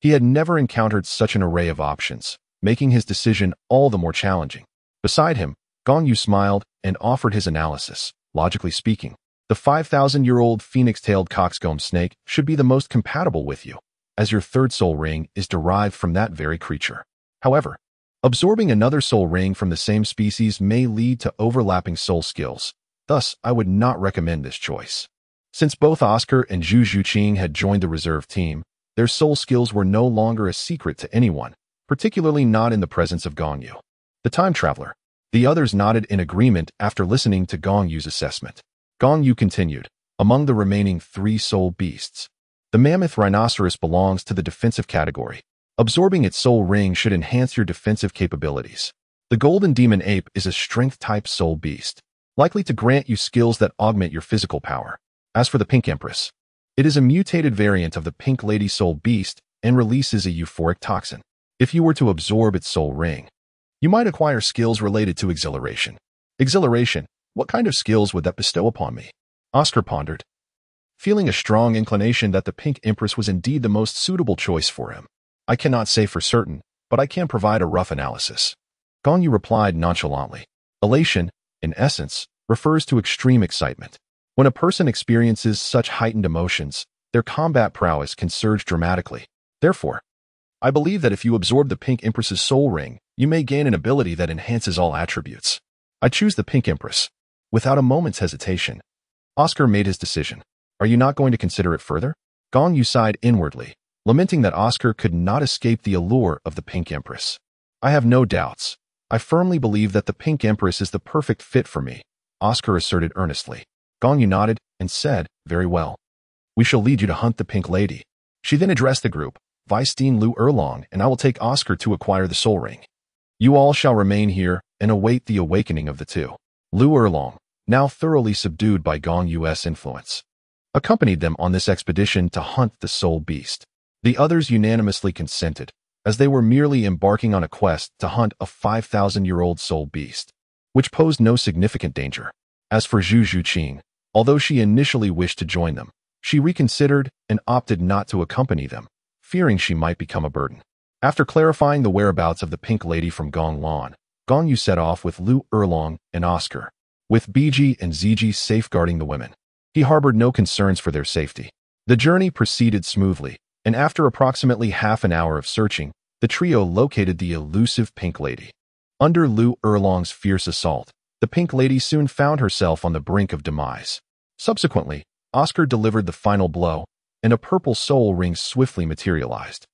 he had never encountered such an array of options, making his decision all the more challenging. Beside him, Gong Yu smiled and offered his analysis. "Logically speaking, the 5,000-year-old phoenix-tailed coxcomb snake should be the most compatible with you, as your 3rd soul ring is derived from that very creature. However, absorbing another soul ring from the same species may lead to overlapping soul skills. Thus, I would not recommend this choice." Since both Oscar and Zhu Zhuqing had joined the reserve team, their soul skills were no longer a secret to anyone, particularly not in the presence of Gong Yu, the time traveler. The others nodded in agreement after listening to Gong Yu's assessment. Gong Yu continued, "Among the remaining 3 soul beasts, the mammoth rhinoceros belongs to the defensive category. Absorbing its soul ring should enhance your defensive capabilities. The golden demon ape is a strength-type soul beast, likely to grant you skills that augment your physical power. As for the pink empress, it is a mutated variant of the pink lady soul beast and releases a euphoric toxin. If you were to absorb its soul ring, you might acquire skills related to exhilaration." "Exhilaration? What kind of skills would that bestow upon me?" Oscar pondered, feeling a strong inclination that the pink empress was indeed the most suitable choice for him. "I cannot say for certain, but I can provide a rough analysis." Gong Yu replied nonchalantly. Elation, in essence, refers to extreme excitement. When a person experiences such heightened emotions, their combat prowess can surge dramatically. Therefore, I believe that if you absorb the pink empress's soul ring, you may gain an ability that enhances all attributes. I choose the pink empress. Without a moment's hesitation, Oscar made his decision. "Are you not going to consider it further?" Gong Yu sighed inwardly, lamenting that Oscar could not escape the allure of the pink empress. "I have no doubts. I firmly believe that the pink empress is the perfect fit for me," Oscar asserted earnestly. Gong Yu nodded and said, "Very well. We shall lead you to hunt the pink lady." She then addressed the group, "Weisteen Lu Erlong, and I will take Oscar to acquire the soul ring. You all shall remain here and await the awakening of the 2. Lu Erlong, now thoroughly subdued by Gong Yu's influence, accompanied them on this expedition to hunt the soul beast. The others unanimously consented, as they were merely embarking on a quest to hunt a 5,000-year-old soul beast. which posed no significant danger. As for Zhu Zhuqing, although she initially wished to join them, she reconsidered and opted not to accompany them, fearing she might become a burden. After clarifying the whereabouts of the Pink Lady from Gong Yu set off with Lu Erlong and Oscar, with Biji and Ziji safeguarding the women. He harbored no concerns for their safety. The journey proceeded smoothly, and after approximately half an hour of searching, the trio located the elusive Pink Lady. Under Lu Erlong's fierce assault, the Pink Lady soon found herself on the brink of demise. Subsequently, Oscar delivered the final blow, and a purple soul ring swiftly materialized.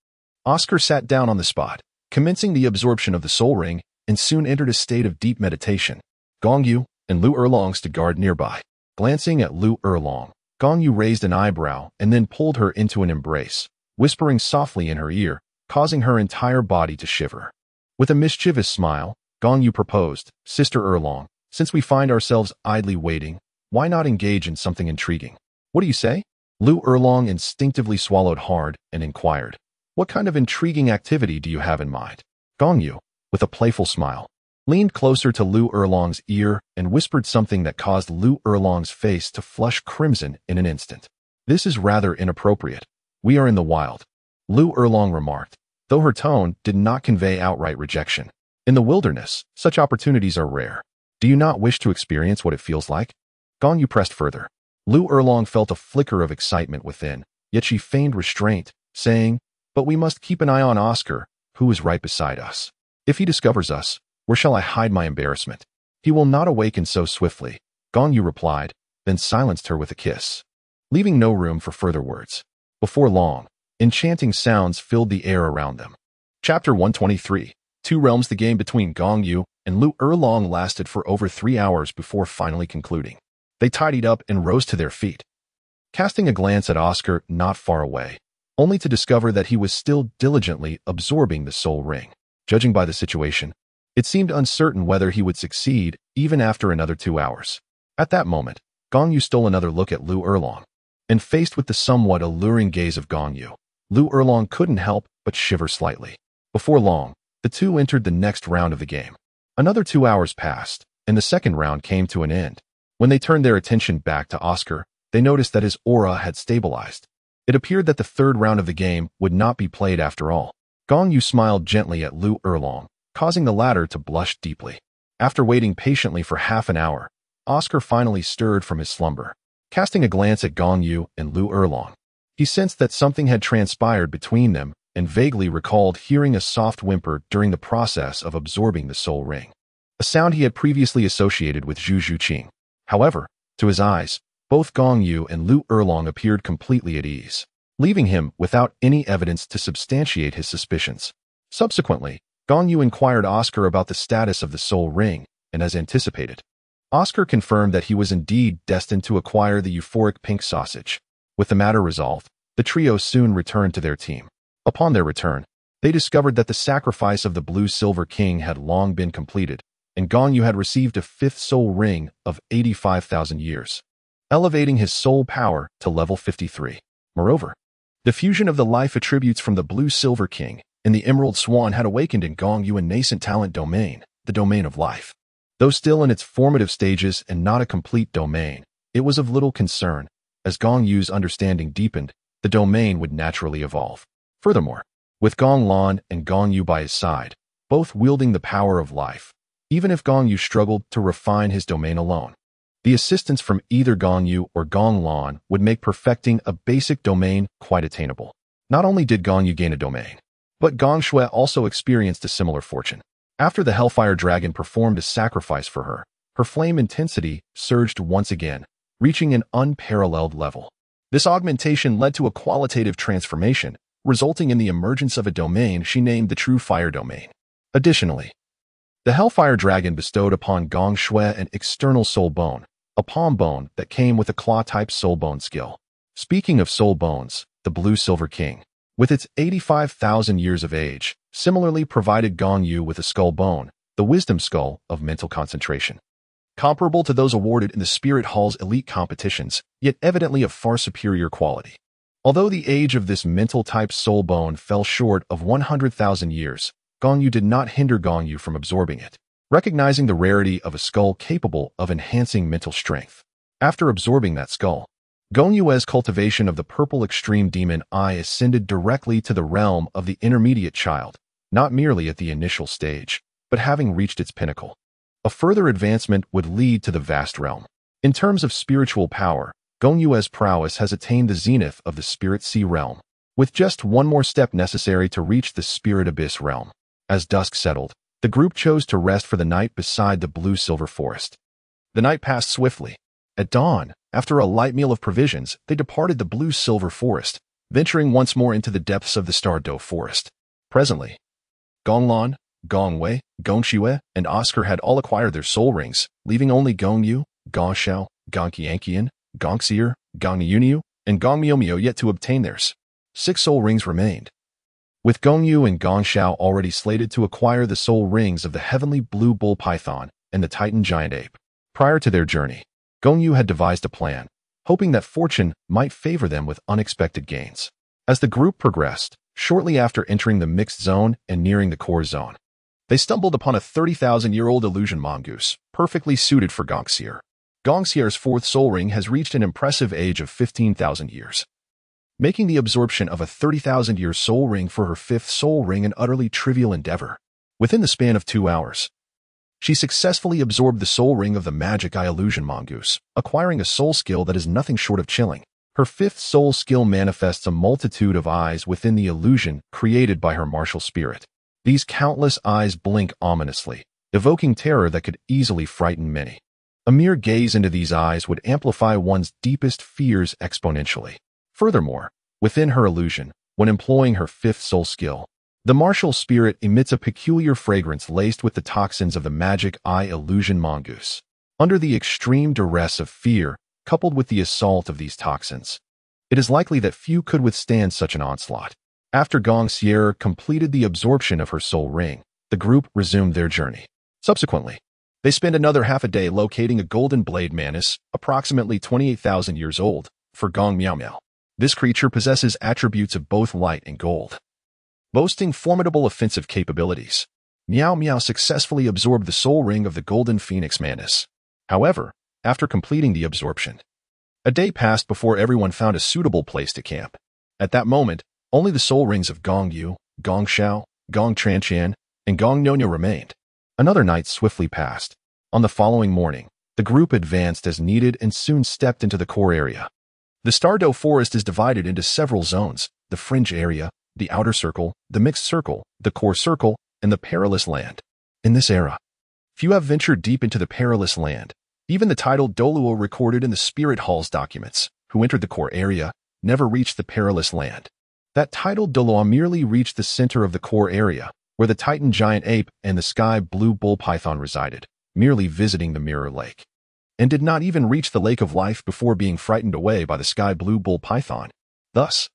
Oscar sat down on the spot, commencing the absorption of the soul ring, and soon entered a state of deep meditation. Gong Yu and Lu Erlong stood guard nearby. Glancing at Lu Erlong, Gong Yu raised an eyebrow and then pulled her into an embrace, whispering softly in her ear, causing her entire body to shiver. With a mischievous smile, Gong Yu proposed, "Sister Erlong, since we find ourselves idly waiting, why not engage in something intriguing? What do you say?" Lu Erlong instinctively swallowed hard and inquired, "What kind of intriguing activity do you have in mind?" Gong Yu, with a playful smile, leaned closer to Lu Erlong's ear and whispered something that caused Lu Erlong's face to flush crimson in an instant. "This is rather inappropriate. We are in the wild," Lu Erlong remarked, though her tone did not convey outright rejection. "In the wilderness, such opportunities are rare. Do you not wish to experience what it feels like?" Gong Yu pressed further. Lu Erlong felt a flicker of excitement within, yet she feigned restraint, saying, "But we must keep an eye on Oscar, who is right beside us. If he discovers us, where shall I hide my embarrassment?" "He will not awaken so swiftly," Gong Yu replied, then silenced her with a kiss, leaving no room for further words. Before long, enchanting sounds filled the air around them. Chapter 123. Two Realms. The game between Gong Yu and Lu Erlong lasted for over 3 hours before finally concluding. They tidied up and rose to their feet, casting a glance at Oscar not far away, only to discover that he was still diligently absorbing the soul ring. Judging by the situation, it seemed uncertain whether he would succeed even after another 2 hours. At that moment, Gong Yu stole another look at Lu Erlong, and faced with the somewhat alluring gaze of Gong Yu, Lu Erlong couldn't help but shiver slightly. Before long, the two entered the next round of the game. Another 2 hours passed, and the second round came to an end. When they turned their attention back to Oscar, they noticed that his aura had stabilized. It appeared that the third round of the game would not be played after all. Gong Yu smiled gently at Lu Erlong, causing the latter to blush deeply. After waiting patiently for half an hour, Oscar finally stirred from his slumber. Casting a glance at Gong Yu and Lu Erlong, he sensed that something had transpired between them and vaguely recalled hearing a soft whimper during the process of absorbing the soul ring, a sound he had previously associated with Zhu Zhuqing. However, to his eyes, both Gong Yu and Lu Erlong appeared completely at ease, leaving him without any evidence to substantiate his suspicions. Subsequently, Gong Yu inquired Oscar about the status of the soul ring, and as anticipated, Oscar confirmed that he was indeed destined to acquire the euphoric pink sausage. With the matter resolved, the trio soon returned to their team. Upon their return, they discovered that the sacrifice of the Blue-Silver King had long been completed, and Gong Yu had received a fifth soul ring of 85,000 years, elevating his soul power to level 53. Moreover, the fusion of the life attributes from the Blue-Silver King and the Emerald Swan had awakened in Gong Yu a nascent talent domain, the domain of life. Though still in its formative stages and not a complete domain, it was of little concern. As Gong Yu's understanding deepened, the domain would naturally evolve. Furthermore, with Gong Lan and Gong Yu by his side, both wielding the power of life, even if Gong Yu struggled to refine his domain alone, the assistance from either Gong Yu or Gong Lan would make perfecting a basic domain quite attainable. Not only did Gong Yu gain a domain, but Gong Shui also experienced a similar fortune. After the Hellfire Dragon performed a sacrifice for her, her flame intensity surged once again, reaching an unparalleled level. This augmentation led to a qualitative transformation, resulting in the emergence of a domain she named the True Fire Domain. Additionally, the Hellfire Dragon bestowed upon Gong Shui an external soul bone, a palm bone that came with a claw-type soul bone skill. Speaking of soul bones, the Blue-Silver King, with its 85,000 years of age, similarly provided Gong Yu with a skull bone, the Wisdom Skull of mental concentration. Comparable to those awarded in the Spirit Hall's elite competitions, yet evidently of far superior quality. Although the age of this mental-type soul bone fell short of 100,000 years, Gong Yu did not hinder Gong Yu from absorbing it. recognizing the rarity of a skull capable of enhancing mental strength. After absorbing that skull, Gong Yu's cultivation of the purple extreme demon eye ascended directly to the realm of the intermediate child, not merely at the initial stage, but having reached its pinnacle. A further advancement would lead to the vast realm. In terms of spiritual power, Gong Yu's prowess has attained the zenith of the Spirit Sea realm, with just one more step necessary to reach the Spirit Abyss realm. As dusk settled, the group chose to rest for the night beside the blue-silver forest. The night passed swiftly. At dawn, after a light meal of provisions, they departed the blue-silver forest, venturing once more into the depths of the Douluo forest. Presently, Gonglan, Gongwei, Gongxue, and Oscar had all acquired their soul rings, leaving only Gong Yu, Gongxiao, Gongqianqian, Gongxier, Gongyunyu, and Gongmiomio yet to obtain theirs. 6 soul rings remained, with Gong Yu and Gongxiao already slated to acquire the soul rings of the heavenly blue bull python and the titan giant ape. Prior to their journey, Gong Yu had devised a plan, hoping that fortune might favor them with unexpected gains. As the group progressed, shortly after entering the mixed zone and nearing the core zone, they stumbled upon a 30,000-year-old illusion mongoose, perfectly suited for Gongxier. Gongxier's 4th soul ring has reached an impressive age of 15,000 years, making the absorption of a 30,000-year soul ring for her 5th soul ring an utterly trivial endeavor. Within the span of 2 hours, she successfully absorbed the soul ring of the magic eye illusion mongoose, acquiring a soul skill that is nothing short of chilling. Her 5th soul skill manifests a multitude of eyes within the illusion created by her martial spirit. These countless eyes blink ominously, evoking terror that could easily frighten many. A mere gaze into these eyes would amplify one's deepest fears exponentially. Furthermore, within her illusion, when employing her 5th soul skill, the martial spirit emits a peculiar fragrance laced with the toxins of the magic eye illusion mongoose. Under the extreme duress of fear, coupled with the assault of these toxins, it is likely that few could withstand such an onslaught. After Gongxier completed the absorption of her soul ring, the group resumed their journey. Subsequently, they spent another half a day locating a golden blade mantis, approximately 28,000 years old, for Gong Miao Miao. This creature possesses attributes of both light and gold, boasting formidable offensive capabilities. Miao Miao successfully absorbed the soul ring of the golden phoenix mantis. However, after completing the absorption, a day passed before everyone found a suitable place to camp. At that moment, only the soul rings of Gong Yu, Gong Xiao, Gong Tranqian, and Gong Nyonya remained. Another night swiftly passed. On the following morning, the group advanced as needed and soon stepped into the core area. The Douluo forest is divided into several zones: the fringe area, the outer circle, the mixed circle, the core circle, and the perilous land. In this era, few have ventured deep into the perilous land. Even the titled Douluo recorded in the Spirit Hall's documents, who entered the core area, never reached the perilous land. That titled Douluo merely reached the center of the core area, where the titan giant ape and the sky blue bull python resided, merely visiting the mirror lake, and did not even reach the lake of life before being frightened away by the sky blue bull python. Thus,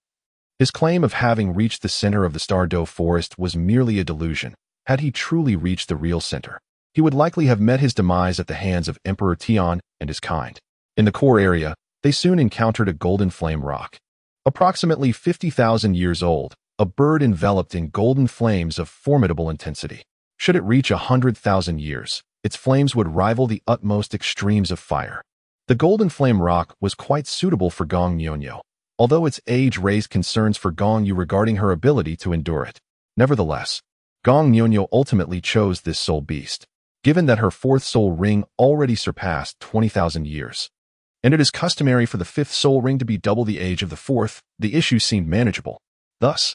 his claim of having reached the center of the Douluo forest was merely a delusion. Had he truly reached the real center, he would likely have met his demise at the hands of Emperor Tian and his kind. In the core area, they soon encountered a golden flame rock. Approximately 50,000 years old, a bird enveloped in golden flames of formidable intensity. Should it reach 100,000 years, its flames would rival the utmost extremes of fire. The golden flame rock was quite suitable for Gong Nyonya, although its age raised concerns for Gong Yu regarding her ability to endure it. Nevertheless, Gong Nyonya ultimately chose this soul beast, given that her 4th soul ring already surpassed 20,000 years, and it is customary for the 5th soul ring to be double the age of the 4th. The issue seemed manageable. Thus,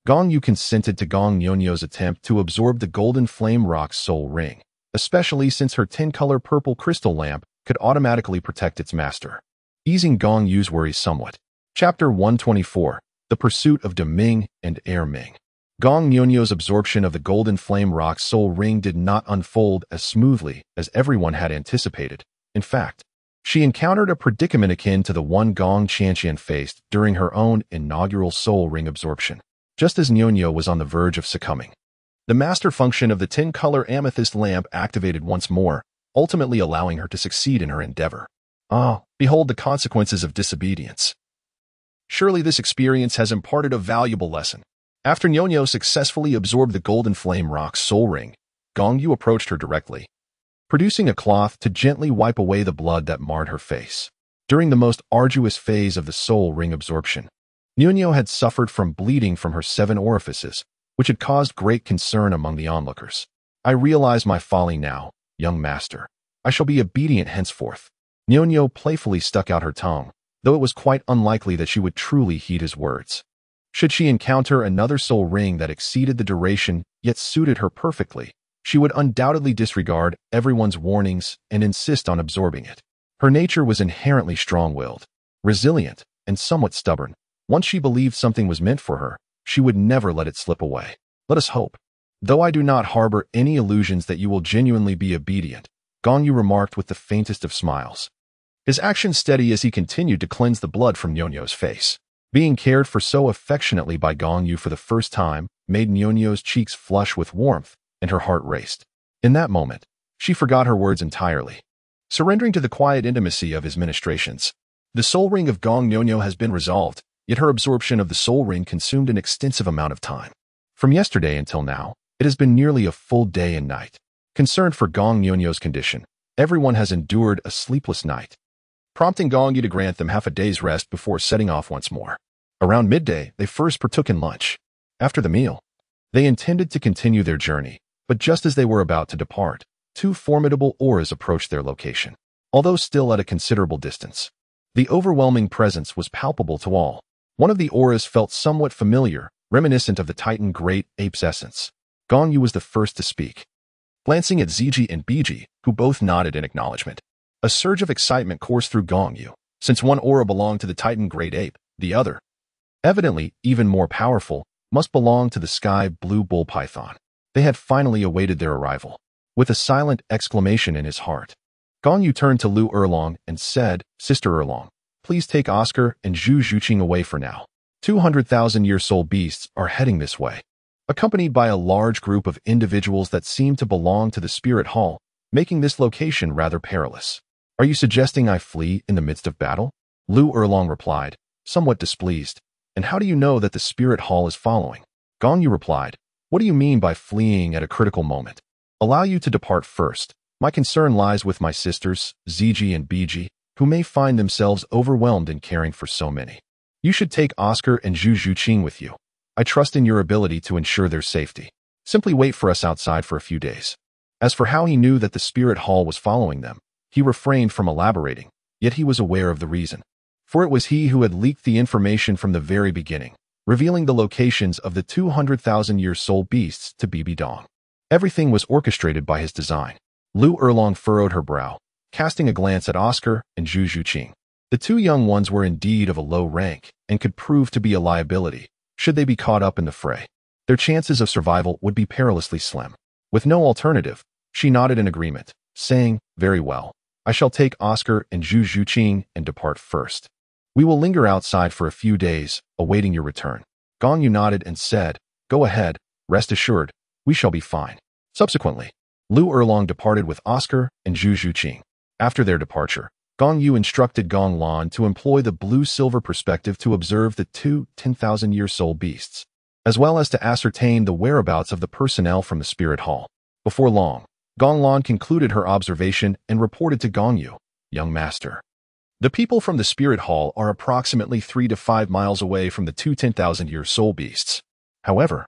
Gong Yu consented to Gong Nyonya's attempt to absorb the golden flame rock's soul ring, especially since her 10-color purple crystal lamp could automatically protect its master, easing Gong Yu's worries somewhat. Chapter 124, The Pursuit of De Ming and Air Ming. Gong Nyonya's absorption of the golden flame rock's soul ring did not unfold as smoothly as everyone had anticipated. In fact, she encountered a predicament akin to the one Gong Tranqian faced during her own inaugural soul ring absorption. Just as Nyonya was on the verge of succumbing, the master function of the 10-color amethyst lamp activated once more, ultimately allowing her to succeed in her endeavor. Behold the consequences of disobedience. Surely this experience has imparted a valuable lesson. After Nyonya successfully absorbed the golden flame rock's soul ring, Gong Yu approached her directly, producing a cloth to gently wipe away the blood that marred her face. During the most arduous phase of the soul ring absorption, Nyonyo had suffered from bleeding from her 7 orifices, which had caused great concern among the onlookers. I realize my folly now, young master. I shall be obedient henceforth. Nyonyo playfully stuck out her tongue, though it was quite unlikely that she would truly heed his words. Should she encounter another soul ring that exceeded the duration yet suited her perfectly, she would undoubtedly disregard everyone's warnings and insist on absorbing it. Her nature was inherently strong-willed, resilient, and somewhat stubborn. Once she believed something was meant for her, she would never let it slip away. Let us hope. Though I do not harbor any illusions that you will genuinely be obedient, Gong Yu remarked with the faintest of smiles. His action steady as he continued to cleanse the blood from Nyonyo's face. Being cared for so affectionately by Gong Yu for the first time made Nyonyo's cheeks flush with warmth, and her heart raced. In that moment, she forgot her words entirely, surrendering to the quiet intimacy of his ministrations. The soul ring of Gong Nyonyo has been resolved, yet her absorption of the soul ring consumed an extensive amount of time. From yesterday until now, it has been nearly a full day and night. Concerned for Gong Nyonyo's condition, everyone has endured a sleepless night, prompting Gong Yu to grant them half a day's rest before setting off once more. Around midday, they first partook in lunch. After the meal, they intended to continue their journey, but just as they were about to depart, 2 formidable auras approached their location. Although still at a considerable distance, the overwhelming presence was palpable to all. One of the auras felt somewhat familiar, reminiscent of the Titan Great Ape's essence. Gong Yu was the first to speak. Glancing at Ziji and Biji, who both nodded in acknowledgement, a surge of excitement coursed through Gong Yu. Since one aura belonged to the Titan Great Ape, the other, evidently even more powerful, must belong to the Sky Blue Bull Python. They had finally awaited their arrival. With a silent exclamation in his heart, Gong Yu turned to Lu Erlong and said, "Sister Erlong, please take Oscar and Zhu Zhuqing away for now. 200,000-year soul beasts are heading this way." Accompanied by a large group of individuals that seemed to belong to the Spirit Hall, making this location rather perilous. "Are you suggesting I flee in the midst of battle?" Lu Erlong replied, somewhat displeased. "And how do you know that the Spirit Hall is following?" Gong Yu replied, "What do you mean by fleeing at a critical moment? Allow you to depart first. My concern lies with my sisters, Ziji and Biji, who may find themselves overwhelmed in caring for so many. You should take Oscar and Zhu Zhuqing with you. I trust in your ability to ensure their safety. Simply wait for us outside for a few days." As for how he knew that the Spirit Hall was following them, he refrained from elaborating, yet he was aware of the reason. For it was he who had leaked the information from the very beginning, revealing the locations of the 200,000-year soul beasts to Bibi Dong. Everything was orchestrated by his design. Lu Erlong furrowed her brow, casting a glance at Oscar and Zhu Zhuqing. The 2 young ones were indeed of a low rank and could prove to be a liability should they be caught up in the fray. Their chances of survival would be perilously slim. With no alternative, she nodded in agreement, saying, "Very well. I shall take Oscar and Zhu Zhuqing and depart first. We will linger outside for a few days, awaiting your return." Gong Yu nodded and said, "Go ahead, rest assured, we shall be fine." Subsequently, Lu Erlong departed with Oscar and Zhu Zhuqing. After their departure, Gong Yu instructed Gong Lan to employ the blue-silver perspective to observe the 2 10,000-year soul beasts, as well as to ascertain the whereabouts of the personnel from the Spirit Hall. Before long, Gong Lan concluded her observation and reported to Gong Yu, "Young master, the people from the Spirit Hall are approximately 3 to 5 miles away from the 2 10,000-year soul beasts. However,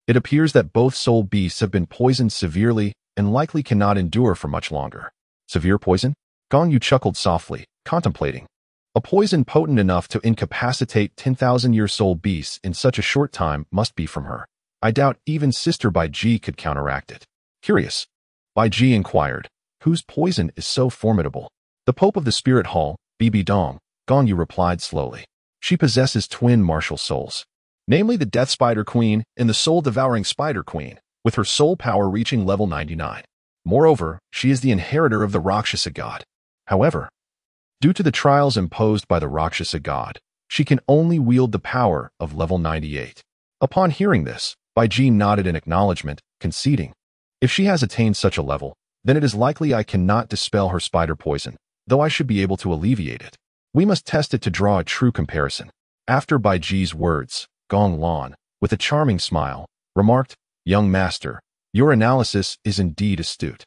it appears that both soul beasts have been poisoned severely and likely cannot endure for much longer." Severe poison? Gong Yu chuckled softly, contemplating. A poison potent enough to incapacitate 10,000-year soul beasts in such a short time must be from her. I doubt even Sister Bai Ji could counteract it. Curious, Bai Ji inquired, "Whose poison is so formidable?" "The Pope of the Spirit Hall, Bibi Dong," Gong Yu replied slowly. "She possesses twin martial souls, namely the Death Spider Queen and the Soul-Devouring Spider Queen, with her soul power reaching level 99. Moreover, she is the inheritor of the Rakshasa God. However, due to the trials imposed by the Rakshasa God, she can only wield the power of level 98. Upon hearing this, Bai Ji nodded in acknowledgement, conceding, "If she has attained such a level, then it is likely I cannot dispel her spider poison, though I should be able to alleviate it. We must test it to draw a true comparison." After Bai Ji's words, Gong Lan, with a charming smile, remarked, "Young master, Your analysis is indeed astute.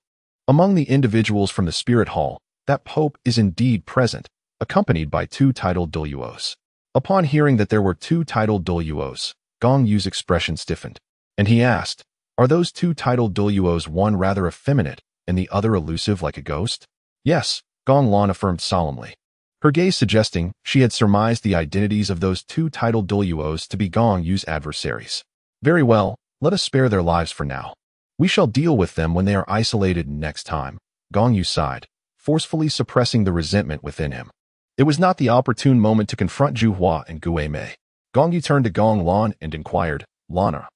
Among the individuals from the spirit hall, that Pope is indeed present, accompanied by two titled Douluos. Upon hearing that there were two titled Douluos, Gong Yu's expression stiffened, and he asked, "Are those two titled Douluos one rather effeminate and the other elusive like a ghost?" "Yes," Gong Lan affirmed solemnly, her gaze suggesting she had surmised the identities of those two titled Douluos to be Gong Yu's adversaries. "Very well, let us spare their lives for now. We shall deal with them when they are isolated next time." Gong Yu sighed, forcefully suppressing the resentment within him. It was not the opportune moment to confront Zhu Hua and Gue Mei. Gong Yu turned to Gong Lan and inquired, "Lana,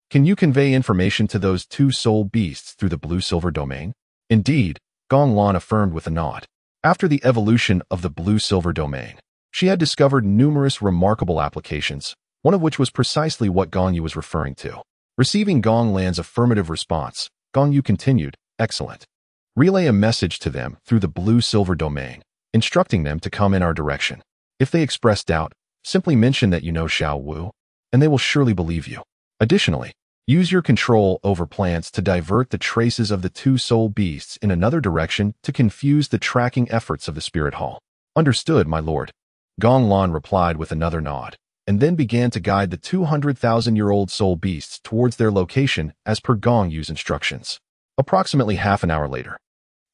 can you convey information to those two soul beasts through the blue-silver domain?" "Indeed," Gong Lan affirmed with a nod. After the evolution of the blue-silver domain, she had discovered numerous remarkable applications, one of which was precisely what Gong Yu was referring to. Receiving Gong Lan's affirmative response, Gong Yu continued, "Excellent. Relay a message to them through the blue-silver domain, instructing them to come in our direction. If they express doubt, simply mention that you know Xiao Wu, and they will surely believe you. Additionally, use your control over plants to divert the traces of the two soul beasts in another direction to confuse the tracking efforts of the spirit hall." "Understood, my lord." Gong Lan replied with another nod, and then began to guide the 200,000-year-old soul beasts towards their location as per Gong Yu's instructions. Approximately half an hour later,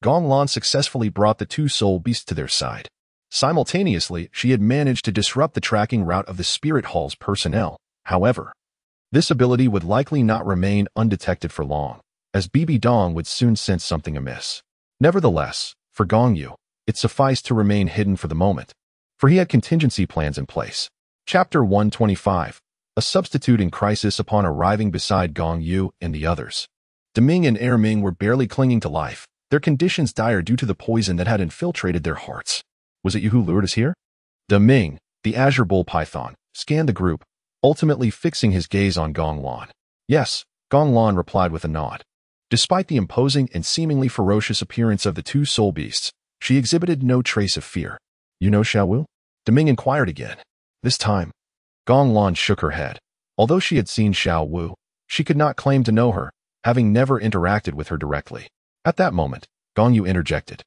Gong Lan successfully brought the two soul beasts to their side. Simultaneously, she had managed to disrupt the tracking route of the spirit hall's personnel. However, this ability would likely not remain undetected for long, as Bibi Dong would soon sense something amiss. Nevertheless, for Gong Yu, it sufficed to remain hidden for the moment, for he had contingency plans in place. Chapter 125, a substitute in crisis. Upon arriving beside Gong Yu and the others, Deming and Erming were barely clinging to life, their conditions dire due to the poison that had infiltrated their hearts. "Was it you who lured us here?" Deming, the azure bull python, scanned the group, ultimately fixing his gaze on Gong Lan. "Yes," Gong Lan replied with a nod. Despite the imposing and seemingly ferocious appearance of the two soul beasts, she exhibited no trace of fear. "You know Xiao Wu?" Deming inquired again. This time, Gong Lan shook her head. Although she had seen Xiao Wu, she could not claim to know her, having never interacted with her directly. At that moment, Gong Yu interjected.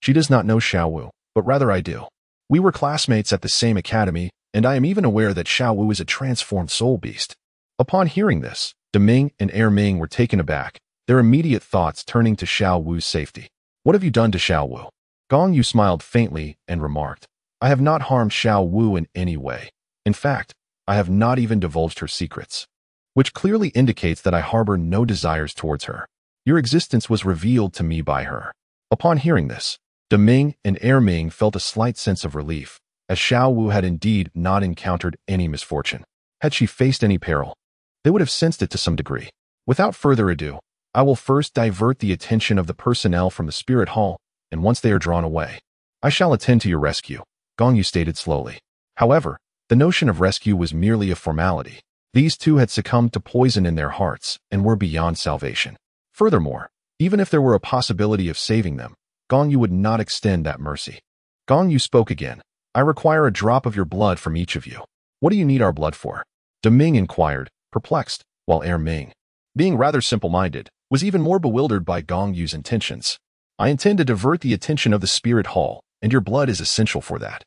"She does not know Xiao Wu, but rather I do. We were classmates at the same academy, and I am even aware that Xiao Wu is a transformed soul beast." Upon hearing this, Deming and Erming were taken aback, their immediate thoughts turning to Xiao Wu's safety. "What have you done to Xiao Wu?" Gong Yu smiled faintly and remarked, "I have not harmed Xiao Wu in any way. In fact, I have not even divulged her secrets, which clearly indicates that I harbor no desires towards her. Your existence was revealed to me by her." Upon hearing this, Deming and Erming felt a slight sense of relief, as Xiao Wu had indeed not encountered any misfortune. Had she faced any peril, they would have sensed it to some degree. "Without further ado, I will first divert the attention of the personnel from the spirit hall, and once they are drawn away, I shall attend to your rescue," Gong Yu stated slowly. However, the notion of rescue was merely a formality. These two had succumbed to poison in their hearts and were beyond salvation. Furthermore, even if there were a possibility of saving them, Gong Yu would not extend that mercy. Gong Yu spoke again. "I require a drop of your blood from each of you." "What do you need our blood for?" Deming inquired, perplexed, while Erming, being rather simple-minded, was even more bewildered by Gong Yu's intentions. "I intend to divert the attention of the spirit hall, and your blood is essential for that,"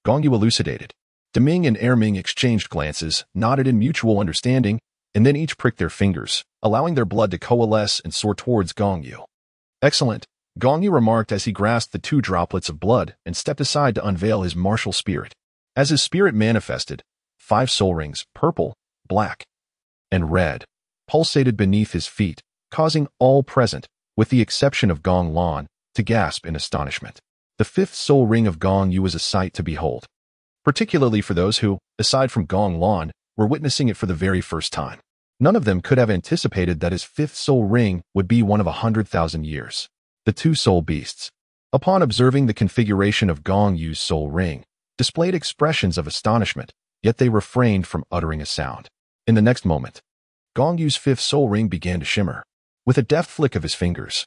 Gong Yu elucidated. Deming and Erming exchanged glances, nodded in mutual understanding, and then each pricked their fingers, allowing their blood to coalesce and soar towards Gong Yu. "Excellent," Gong Yu remarked as he grasped the two droplets of blood and stepped aside to unveil his martial spirit. As his spirit manifested, 5 soul rings, purple, black, and red, pulsated beneath his feet, causing all present, with the exception of Gong Lan, to gasp in astonishment. The 5th soul ring of Gong Yu was a sight to behold, particularly for those who, aside from Gong Lan, were witnessing it for the very first time. None of them could have anticipated that his 5th soul ring would be one of 100,000 years. The two soul beasts, upon observing the configuration of Gong Yu's soul ring, displayed expressions of astonishment, yet they refrained from uttering a sound. In the next moment, Gong Yu's 5th soul ring began to shimmer. With a deft flick of his fingers,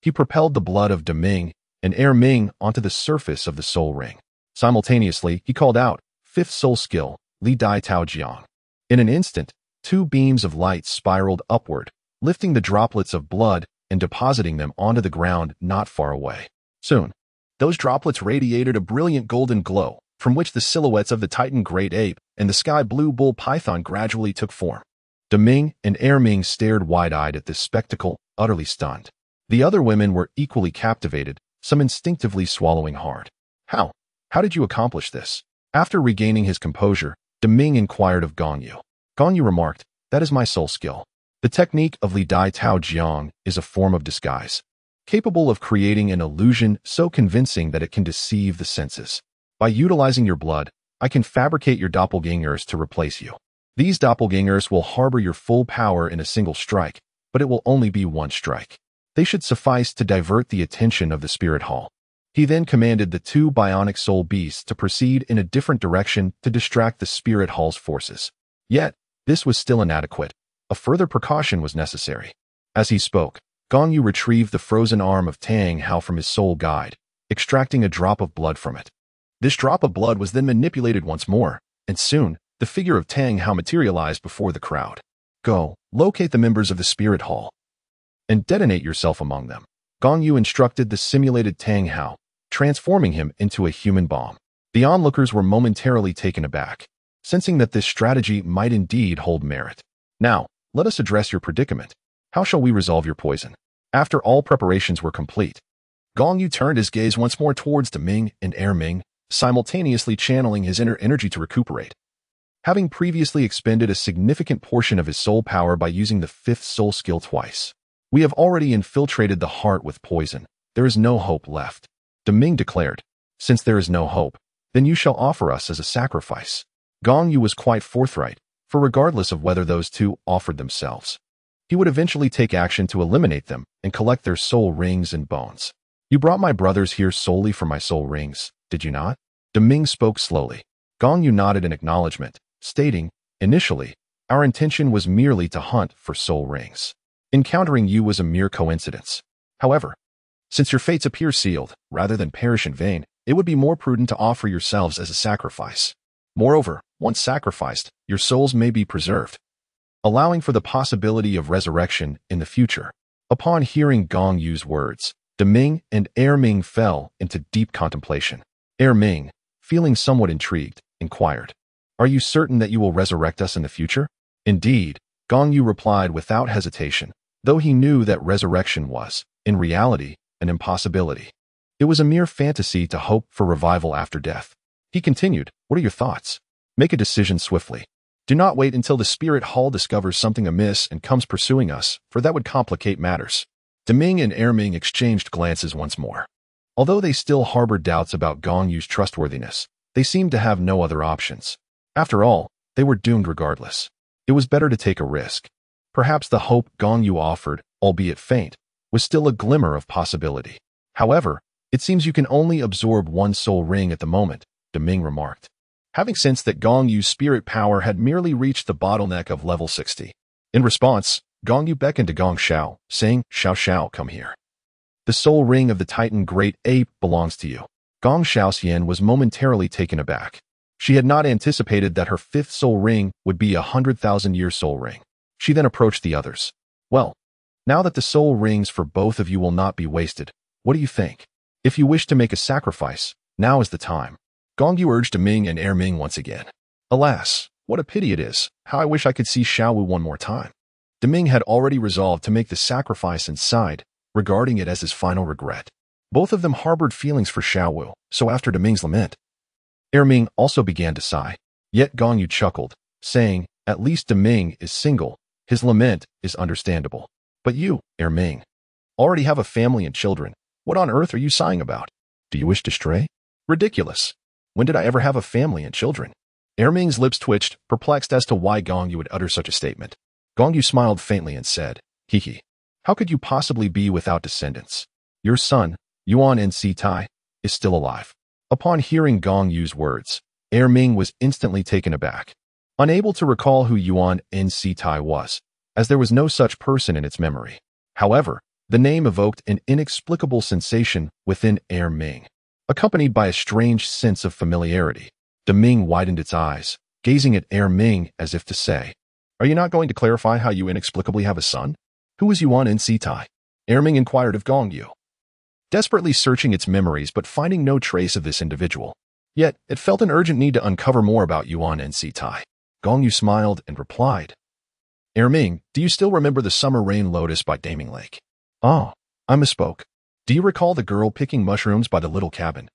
he propelled the blood of Deming and Erming onto the surface of the soul ring. Simultaneously, he called out, "5th soul skill, Li Dai Tao Jiang." In an instant, 2 beams of light spiraled upward, lifting the droplets of blood and depositing them onto the ground not far away. Soon, those droplets radiated a brilliant golden glow, from which the silhouettes of the Titan great ape and the sky blue bull python gradually took form. Deming and Erming stared wide-eyed at this spectacle, utterly stunned. The other women were equally captivated, some instinctively swallowing hard. How? How did you accomplish this? After regaining his composure, Deming inquired of Gong Yu. Gong Yu remarked, that is my sole skill. The technique of Li Dai Tao Jiang is a form of disguise, capable of creating an illusion so convincing that it can deceive the senses. By utilizing your blood, I can fabricate your doppelgangers to replace you. These doppelgangers will harbor your full power in a single strike, but it will only be one strike. They should suffice to divert the attention of the spirit hall. He then commanded the two bionic soul beasts to proceed in a different direction to distract the spirit hall's forces. Yet, this was still inadequate. A further precaution was necessary. As he spoke, Gong Yu retrieved the frozen arm of Tang Hao from his soul guide, extracting a drop of blood from it. This drop of blood was then manipulated once more, and soon, the figure of Tang Hao materialized before the crowd. Go, locate the members of the spirit hall, and detonate yourself among them. Gong Yu instructed the simulated Tang Hao, transforming him into a human bomb. The onlookers were momentarily taken aback, sensing that this strategy might indeed hold merit. Now, let us address your predicament. How shall we resolve your poison? After all preparations were complete, Gong Yu turned his gaze once more towards Deming and Erming, simultaneously channeling his inner energy to recuperate. Having previously expended a significant portion of his soul power by using the fifth soul skill twice, we have already infiltrated the heart with poison. There is no hope left. Deming declared, since there is no hope, then you shall offer us as a sacrifice. Gong Yu was quite forthright, for regardless of whether those two offered themselves, he would eventually take action to eliminate them and collect their soul rings and bones. You brought my brothers here solely for my soul rings, did you not? Deming spoke slowly. Gong Yu nodded in acknowledgement, stating, initially, our intention was merely to hunt for soul rings. Encountering you was a mere coincidence. However, since your fates appear sealed, rather than perish in vain, it would be more prudent to offer yourselves as a sacrifice. Moreover, once sacrificed, your souls may be preserved, allowing for the possibility of resurrection in the future. Upon hearing Gong Yu's words, Deming and Erming fell into deep contemplation. Erming, feeling somewhat intrigued, inquired, are you certain that you will resurrect us in the future? Indeed, Gong Yu replied without hesitation, though he knew that resurrection was, in reality, an impossibility. It was a mere fantasy to hope for revival after death. He continued, what are your thoughts? Make a decision swiftly. Do not wait until the spirit hall discovers something amiss and comes pursuing us, for that would complicate matters. Deming and Erming exchanged glances once more. Although they still harbored doubts about Gong Yu's trustworthiness, they seemed to have no other options. After all, they were doomed regardless. It was better to take a risk. Perhaps the hope Gong Yu offered, albeit faint, was still a glimmer of possibility. However, it seems you can only absorb one soul ring at the moment, Deming remarked, having sensed that Gong Yu's spirit power had merely reached the bottleneck of level 60. In response, Gong Yu beckoned to Gong Xiao, saying, Xiao Xiao, come here. The soul ring of the Titan Great Ape belongs to you. Gong Xiaoxian was momentarily taken aback. She had not anticipated that her fifth soul ring would be a 100,000-year soul ring. She then approached the others. Well, now that the soul rings for both of you will not be wasted, what do you think? If you wish to make a sacrifice, now is the time. Gong Yu urged Deming and Erming once again. Alas, what a pity it is. How I wish I could see Xiaowu one more time. Deming had already resolved to make the sacrifice and sighed, regarding it as his final regret. Both of them harbored feelings for Xiaowu, so after Deming's lament, Erming also began to sigh. Yet Gong Yu chuckled, saying, at least Deming is single. His lament is understandable. But you, Erming, already have a family and children. What on earth are you sighing about? Do you wish to stray? Ridiculous. When did I ever have a family and children? Erming's lips twitched, perplexed as to why Gong Yu would utter such a statement. Gong Yu smiled faintly and said, Hee. How could you possibly be without descendants? Your son, Yuan Nc Tai, is still alive. Upon hearing Gong Yu's words, Erming was instantly taken aback, unable to recall who Yuan Nc Tai was, as there was no such person in its memory. However, the name evoked an inexplicable sensation within Erming, accompanied by a strange sense of familiarity. Deming widened its eyes, gazing at Erming as if to say, are you not going to clarify how you inexplicably have a son? Who was Yuan in Tai? Erming inquired of Gong Yu, desperately searching its memories but finding no trace of this individual. Yet, it felt an urgent need to uncover more about Yuan and Tai. Gong Yu smiled and replied, Erming, do you still remember the summer rain lotus by Daming Lake? Oh, I misspoke. Do you recall the girl picking mushrooms by the little cabin?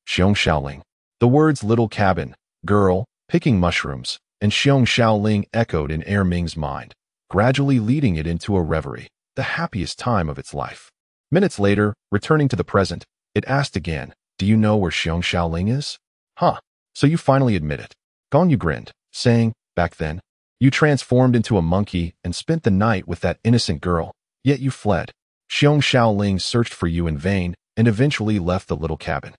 Xiong Xiaoling. The words little cabin, girl, picking mushrooms, and Xiong Xiaoling echoed in Erming's mind, gradually leading it into a reverie, the happiest time of its life. Minutes later, returning to the present, it asked again, do you know where Xiong Xiaoling is? Huh, so you finally admit it. Gong Yu grinned, saying, back then, you transformed into a monkey and spent the night with that innocent girl, yet you fled. Xiong Xiaoling searched for you in vain and eventually left the little cabin.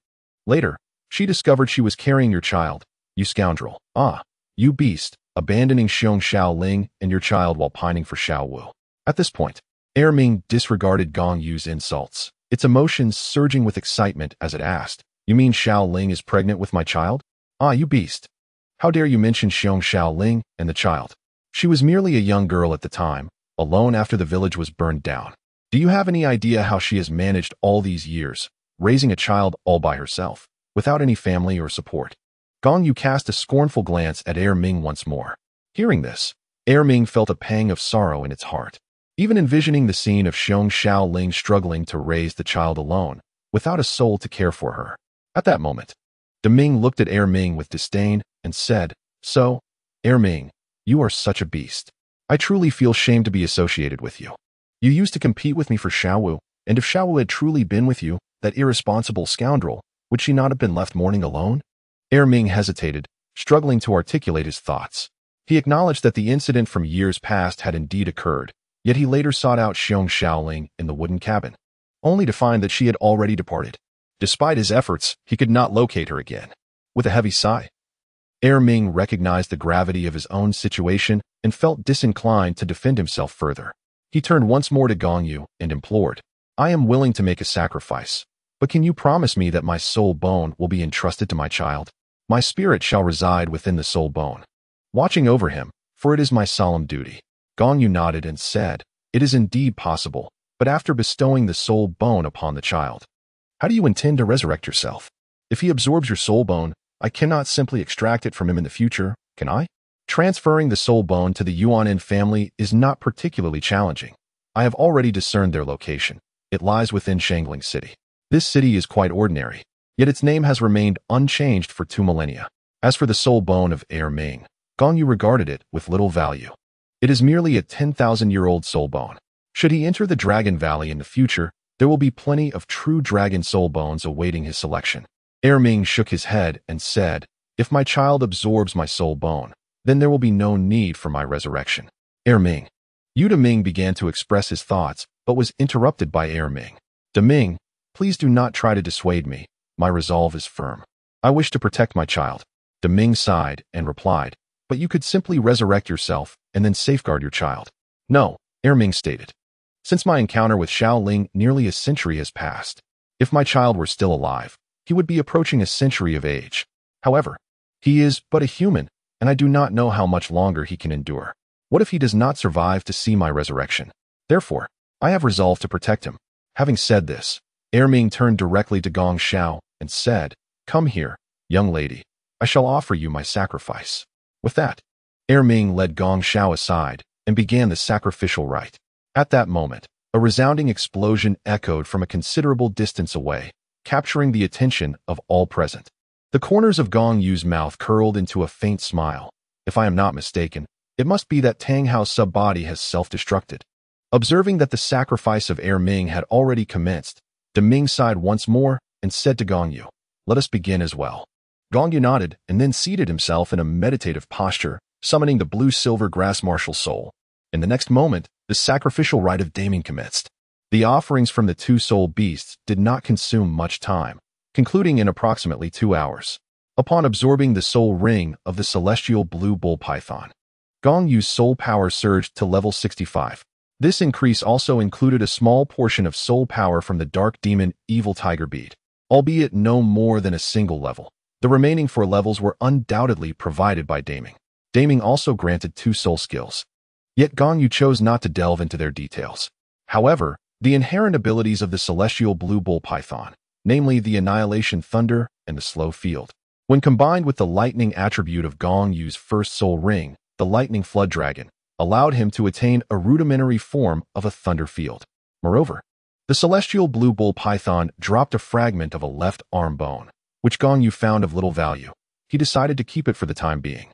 Later, she discovered she was carrying your child, you scoundrel. Ah, you beast, abandoning Xiong Xiaoling and your child while pining for Xiao Wu. At this point, Erming disregarded Gong Yu's insults, its emotions surging with excitement as it asked, you mean Xiaoling is pregnant with my child? Ah, you beast. How dare you mention Xiong Xiaoling and the child? She was merely a young girl at the time, alone after the village was burned down. Do you have any idea how she has managed all these years, raising a child all by herself, without any family or support? Gong Yu cast a scornful glance at Erming once more. Hearing this, Erming felt a pang of sorrow in its heart. Even envisioning the scene of Xiong Xiaoling struggling to raise the child alone, without a soul to care for her. At that moment, Deming looked at Erming with disdain and said, so, Erming, you are such a beast. I truly feel shame to be associated with you. You used to compete with me for Xiao Wu, and if Xiao Wu had truly been with you, that irresponsible scoundrel, would she not have been left mourning alone? Erming hesitated, struggling to articulate his thoughts. He acknowledged that the incident from years past had indeed occurred, yet he later sought out Xiong Xiaoling in the wooden cabin, only to find that she had already departed. Despite his efforts, he could not locate her again. With a heavy sigh, Erming recognized the gravity of his own situation and felt disinclined to defend himself further. He turned once more to Gong Yu and implored, I am willing to make a sacrifice, but can you promise me that my soul bone will be entrusted to my child? My spirit shall reside within the soul bone, watching over him, for it is my solemn duty. Gong Yu nodded and said, it is indeed possible, but after bestowing the soul bone upon the child. How do you intend to resurrect yourself? If he absorbs your soul bone, I cannot simply extract it from him in the future, can I? Transferring the soul bone to the Yuanin family is not particularly challenging. I have already discerned their location. It lies within Shangling City. This city is quite ordinary, yet its name has remained unchanged for 2 millennia. As for the soul bone of Erming, Gong Yu regarded it with little value. It is merely a 10,000-year-old soul bone. Should he enter the Dragon Valley in the future, there will be plenty of true dragon soul bones awaiting his selection. Erming shook his head and said, if my child absorbs my soul bone, then there will be no need for my resurrection. Erming. Yu Deming began to express his thoughts, but was interrupted by Erming. Deming, please do not try to dissuade me. My resolve is firm. I wish to protect my child. Deming sighed and replied, but you could simply resurrect yourself and then safeguard your child. No, Erming stated. Since my encounter with Xiaoling, nearly a century has passed. If my child were still alive, he would be approaching a century of age. However, he is but a human, and I do not know how much longer he can endure. What if he does not survive to see my resurrection? Therefore, I have resolved to protect him. Having said this, Erming turned directly to Gong Xiao and said, come here, young lady. I shall offer you my sacrifice. With that, Erming led Gong Xiao aside and began the sacrificial rite. At that moment, a resounding explosion echoed from a considerable distance away, capturing the attention of all present. The corners of Gong Yu's mouth curled into a faint smile. If I am not mistaken, it must be that Tang Hao's sub-body has self-destructed. Observing that the sacrifice of Erming had already commenced, Deming sighed once more and said to Gong Yu, let us begin as well. Gong Yu nodded and then seated himself in a meditative posture, summoning the blue-silver grass martial soul. In the next moment, the sacrificial rite of Daming commenced. The offerings from the 2 soul beasts did not consume much time, concluding in approximately 2 hours. Upon absorbing the soul ring of the celestial blue bull python, Gong Yu's soul power surged to level 65. This increase also included a small portion of soul power from the dark demon evil tiger bead, albeit no more than a single level. The remaining 4 levels were undoubtedly provided by Daming. Daming also granted 2 soul skills. Yet Gong Yu chose not to delve into their details. However, the inherent abilities of the celestial blue bull python, namely the annihilation thunder and the slow field, when combined with the lightning attribute of Gong Yu's first soul ring, the lightning flood dragon, allowed him to attain a rudimentary form of a thunder field. Moreover, the celestial blue bull python dropped a fragment of a left arm bone, which Gong Yu found of little value. He decided to keep it for the time being,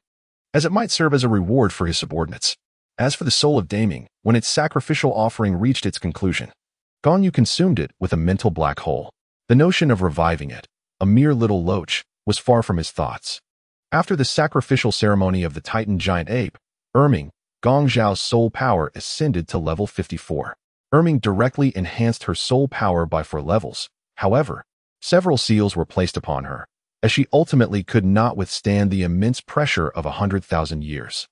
as it might serve as a reward for his subordinates. As for the soul of Daming, when its sacrificial offering reached its conclusion, Gong Yu consumed it with a mental black hole. The notion of reviving it, a mere little loach, was far from his thoughts. After the sacrificial ceremony of the Titan giant ape, Erming, Gong Zhao's soul power ascended to level 54. Erming directly enhanced her soul power by 4 levels. However, several seals were placed upon her, as she ultimately could not withstand the immense pressure of 100,000 years.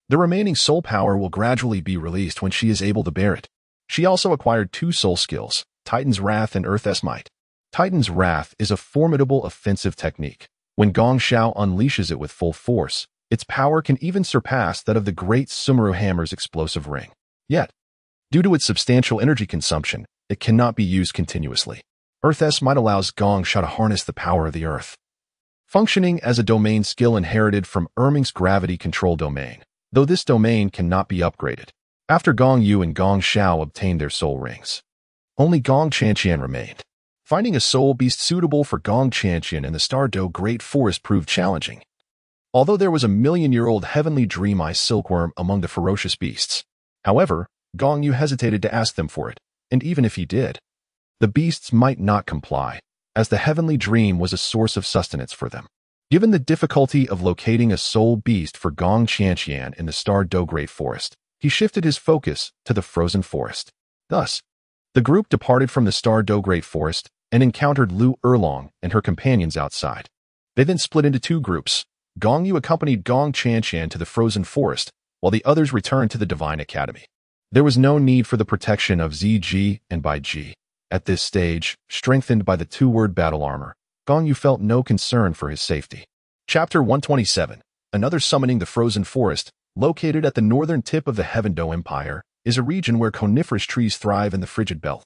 The remaining soul power will gradually be released when she is able to bear it. She also acquired 2 soul skills, Titan's Wrath and Earth's Might. Titan's Wrath is a formidable offensive technique. When Gong Xiao unleashes it with full force, its power can even surpass that of the great Sumeru Hammer's explosive ring. Yet, due to its substantial energy consumption, it cannot be used continuously. Earth's Might allows Gong Xiao to harness the power of the earth, functioning as a domain skill inherited from Erming's gravity control domain, though this domain cannot be upgraded. After Gong Yu and Gong Xiao obtained their soul rings, only Gong Qianqian remained. Finding a soul beast suitable for Gong Qianqian in the Stardo Great Forest proved challenging. Although there was a million-year-old heavenly dream-eye silkworm among the ferocious beasts. However, Gong Yu hesitated to ask them for it, and even if he did, the beasts might not comply, as the heavenly dream was a source of sustenance for them. Given the difficulty of locating a soul beast for Gong Qianqian in the Stardo Great Forest, he shifted his focus to the frozen forest. Thus, the group departed from the Stardo Great Forest and encountered Lu Erlong and her companions outside. They then split into 2 groups. Gong Yu accompanied Gong Qianqian to the frozen forest, while the others returned to the Divine Academy. There was no need for the protection of ZG and Bai Ji. At this stage, strengthened by the 2-word battle armor, Gong Yu felt no concern for his safety. Chapter 127. Another summoning. The frozen forest, located at the northern tip of the Heavendo Empire, is a region where coniferous trees thrive in the frigid belt,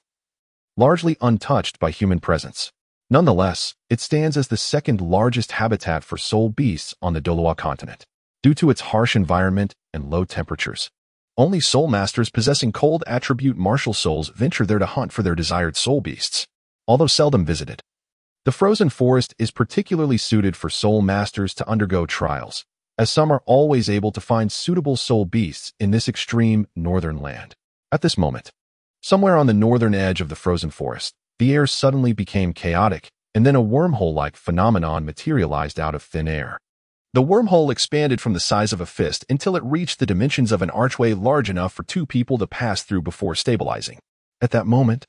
largely untouched by human presence. Nonetheless, it stands as the 2nd largest habitat for soul beasts on the Douluo Continent. Due to its harsh environment and low temperatures, only soul masters possessing cold attribute martial souls venture there to hunt for their desired soul beasts, although seldom visited. The frozen forest is particularly suited for soul masters to undergo trials, as some are always able to find suitable soul beasts in this extreme northern land. At this moment, somewhere on the northern edge of the frozen forest, the air suddenly became chaotic, and then a wormhole-like phenomenon materialized out of thin air. The wormhole expanded from the size of a fist until it reached the dimensions of an archway large enough for 2 people to pass through before stabilizing. At that moment,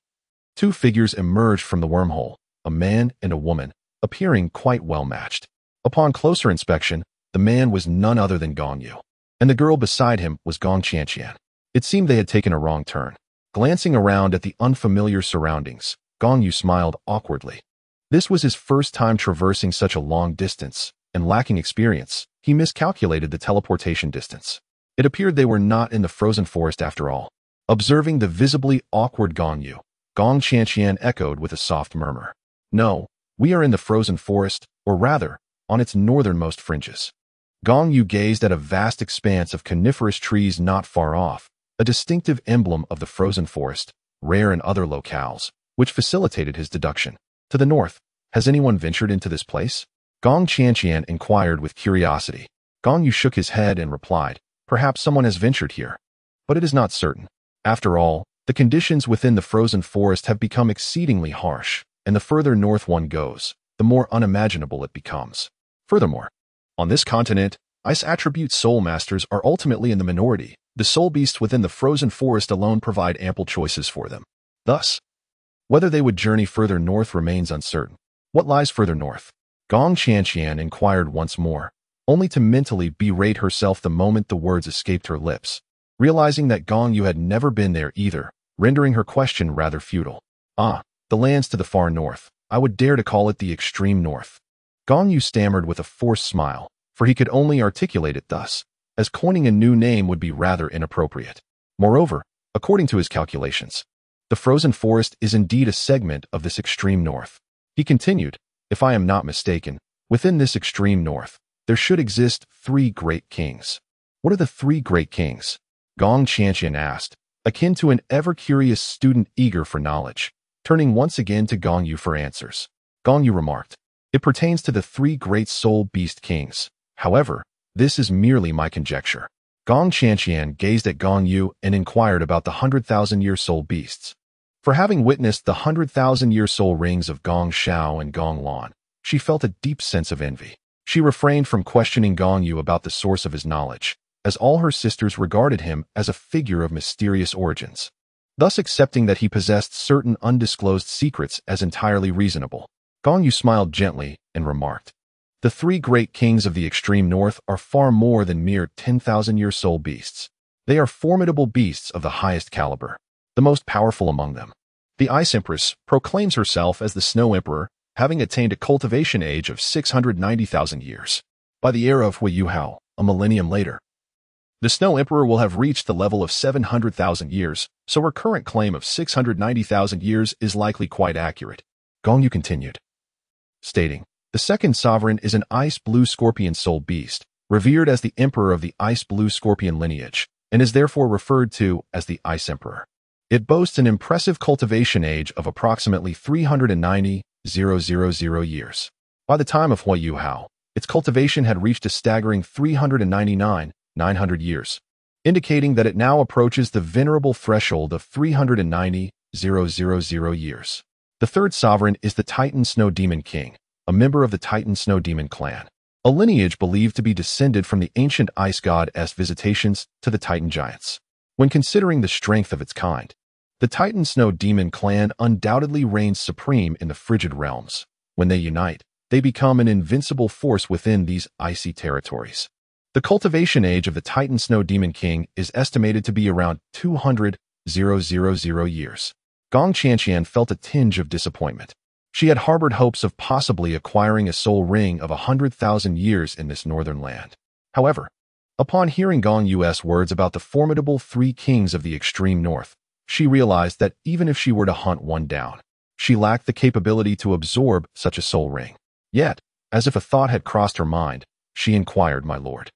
2 figures emerged from the wormhole, a man and a woman, appearing quite well matched. Upon closer inspection, the man was none other than Gong Yu, and the girl beside him was Gong Qianqian. It seemed they had taken a wrong turn. Glancing around at the unfamiliar surroundings, Gong Yu smiled awkwardly. This was his first time traversing such a long distance, and lacking experience, he miscalculated the teleportation distance. It appeared they were not in the frozen forest after all. Observing the visibly awkward Gong Yu, Gong Qianqian echoed with a soft murmur. No, we are in the frozen forest, or rather, on its northernmost fringes. Gong Yu gazed at a vast expanse of coniferous trees not far off, a distinctive emblem of the frozen forest, rare in other locales, which facilitated his deduction. To the north, has anyone ventured into this place? Gong Qianqian inquired with curiosity. Gong Yu shook his head and replied, perhaps someone has ventured here, but it is not certain. After all, the conditions within the frozen forest have become exceedingly harsh, and the further north one goes, the more unimaginable it becomes. Furthermore, on this continent, ice attribute soul masters are ultimately in the minority. The soul beasts within the frozen forest alone provide ample choices for them. Thus, whether they would journey further north remains uncertain. What lies further north? Gong Qianqian inquired once more, only to mentally berate herself the moment the words escaped her lips, realizing that Gong Yu had never been there either, rendering her question rather futile. Ah, the lands to the far north. I would dare to call it the extreme north. Gong Yu stammered with a forced smile, for he could only articulate it thus. as coining a new name would be rather inappropriate. Moreover, according to his calculations, the frozen forest is indeed a segment of this extreme north. He continued, if I am not mistaken, within this extreme north, there should exist 3 great kings. What are the 3 great kings? Gong Qianqian asked, akin to an ever-curious student eager for knowledge, turning once again to Gong Yu for answers. Gong Yu remarked, it pertains to the 3 great soul beast kings. However, this is merely my conjecture. Gong Qianqian gazed at Gong Yu and inquired about the 100,000-year soul beasts. For having witnessed the 100,000-year soul rings of Gong Shao and Gong Lan, she felt a deep sense of envy. She refrained from questioning Gong Yu about the source of his knowledge, as all her sisters regarded him as a figure of mysterious origins, thus accepting that he possessed certain undisclosed secrets as entirely reasonable. Gong Yu smiled gently and remarked, the 3 great kings of the extreme north are far more than mere 10,000-year soul beasts. They are formidable beasts of the highest caliber, the most powerful among them. The Ice Empress proclaims herself as the Snow Emperor, having attained a cultivation age of 690,000 years. By the era of Hui Yuhao, a millennium later, the Snow Emperor will have reached the level of 700,000 years, so her current claim of 690,000 years is likely quite accurate. Gong Yu continued, stating, the second sovereign is an ice-blue scorpion soul beast, revered as the emperor of the ice-blue scorpion lineage, and is therefore referred to as the Ice Emperor. It boasts an impressive cultivation age of approximately 390,000 years. By the time of Hui Yuhao, its cultivation had reached a staggering 399,900 years, indicating that it now approaches the venerable threshold of 390,000 years. The third sovereign is the Titan Snow Demon King, a member of the Titan Snow Demon clan, a lineage believed to be descended from the ancient ice god's visitations to the Titan giants. When considering the strength of its kind, the Titan Snow Demon clan undoubtedly reigns supreme in the frigid realms. When they unite, they become an invincible force within these icy territories. The cultivation age of the Titan Snow Demon King is estimated to be around 200,000 years. Gong Qianqian felt a tinge of disappointment. She had harbored hopes of possibly acquiring a soul ring of 100,000 years in this northern land. However, upon hearing Gong Yu's words about the formidable 3 kings of the extreme north, she realized that even if she were to hunt one down, she lacked the capability to absorb such a soul ring. Yet, as if a thought had crossed her mind, she inquired, my lord,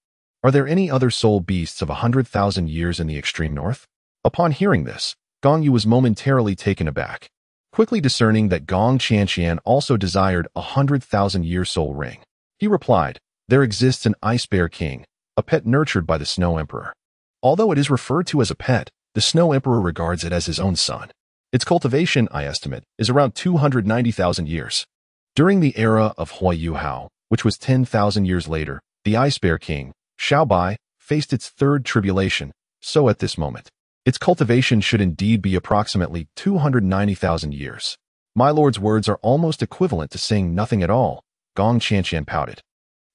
are there any other soul beasts of 100,000 years in the extreme north? Upon hearing this, Gong Yu was momentarily taken aback, quickly discerning that Gong Qianqian also desired a 100,000-year soul ring. He replied, there exists an Ice Bear King, a pet nurtured by the Snow Emperor. Although it is referred to as a pet, the Snow Emperor regards it as his own son. Its cultivation, I estimate, is around 290,000 years. During the era of Hui Yuhao, which was 10,000 years later, the Ice Bear King, Xiaobai, faced its third tribulation, so at this moment, its cultivation should indeed be approximately 290,000 years. My lord's words are almost equivalent to saying nothing at all, Gong Qianqian pouted,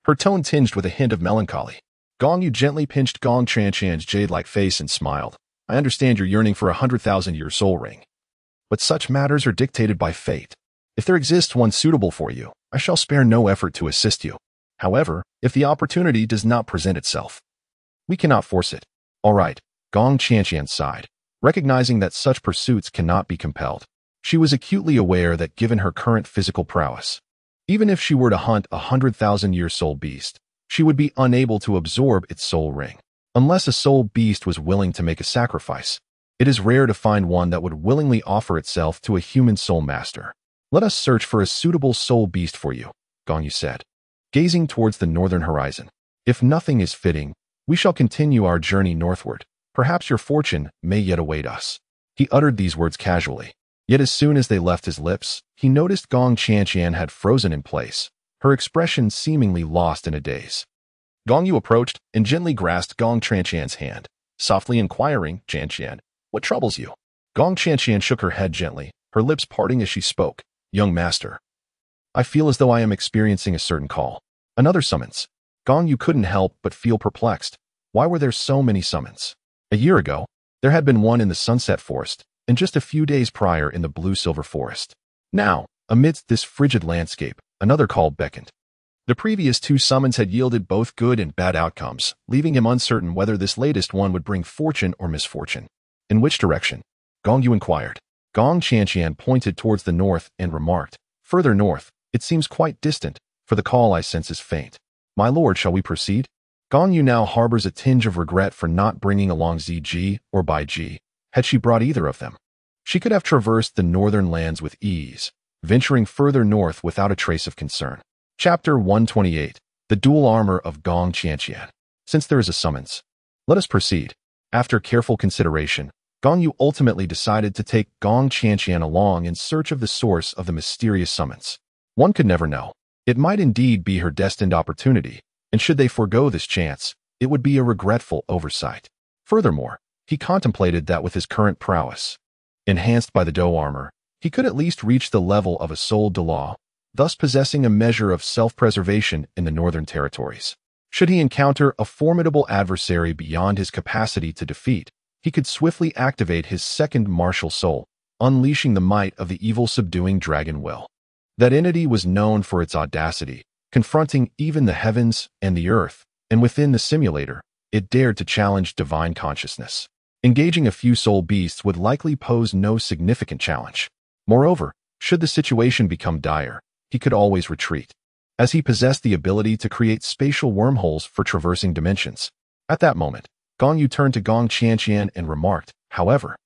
her tone tinged with a hint of melancholy. Gong Yu gently pinched Gong Qianqian's jade-like face and smiled. I understand your yearning for a 100,000-year soul ring, but such matters are dictated by fate. If there exists one suitable for you, I shall spare no effort to assist you. However, if the opportunity does not present itself, we cannot force it. All right, Gong Qianqian sighed, recognizing that such pursuits cannot be compelled. She was acutely aware that given her current physical prowess, even if she were to hunt a 100,000-year soul beast, she would be unable to absorb its soul ring. Unless a soul beast was willing to make a sacrifice, it is rare to find one that would willingly offer itself to a human soul master. Let us search for a suitable soul beast for you, Gong Yu said, gazing towards the northern horizon. If nothing is fitting, we shall continue our journey northward. Perhaps your fortune may yet await us. He uttered these words casually. Yet as soon as they left his lips, he noticed Gong Qianqian had frozen in place, her expression seemingly lost in a daze. Gong Yu approached and gently grasped Gong Qianqian's hand, softly inquiring, Qianqian, what troubles you? Gong Qianqian shook her head gently, her lips parting as she spoke. Young master, I feel as though I am experiencing a certain call. Another summons. Gong Yu couldn't help but feel perplexed. Why were there so many summons? A year ago, there had been one in the Sunset Forest, and just a few days prior in the Blue-Silver Forest. Now, amidst this frigid landscape, another call beckoned. The previous two summons had yielded both good and bad outcomes, leaving him uncertain whether this latest one would bring fortune or misfortune. In which direction? Gong Yu inquired. Gong Qianqian pointed towards the north and remarked, "Further north, it seems quite distant, for the call I sense is faint. My lord, shall we proceed?" Gong Yu now harbors a tinge of regret for not bringing along Ziji or Bai Ji. Had she brought either of them, she could have traversed the northern lands with ease, venturing further north without a trace of concern. Chapter 128. The Dual Armor of Gong Qianqian. Since there is a summons, let us proceed. After careful consideration, Gong Yu ultimately decided to take Gong Qianqian along in search of the source of the mysterious summons. One could never know. It might indeed be her destined opportunity, and should they forego this chance, it would be a regretful oversight. Furthermore, he contemplated that with his current prowess, enhanced by the Dou armor, he could at least reach the level of a soul Douluo, thus possessing a measure of self-preservation in the northern territories. Should he encounter a formidable adversary beyond his capacity to defeat, he could swiftly activate his second martial soul, unleashing the might of the evil-subduing dragon will. That entity was known for its audacity, confronting even the heavens and the earth, and within the simulator, it dared to challenge divine consciousness. Engaging a few soul beasts would likely pose no significant challenge. Moreover, should the situation become dire, he could always retreat, as he possessed the ability to create spatial wormholes for traversing dimensions. At that moment, Gong Yu turned to Gong Qianqian and remarked, "However,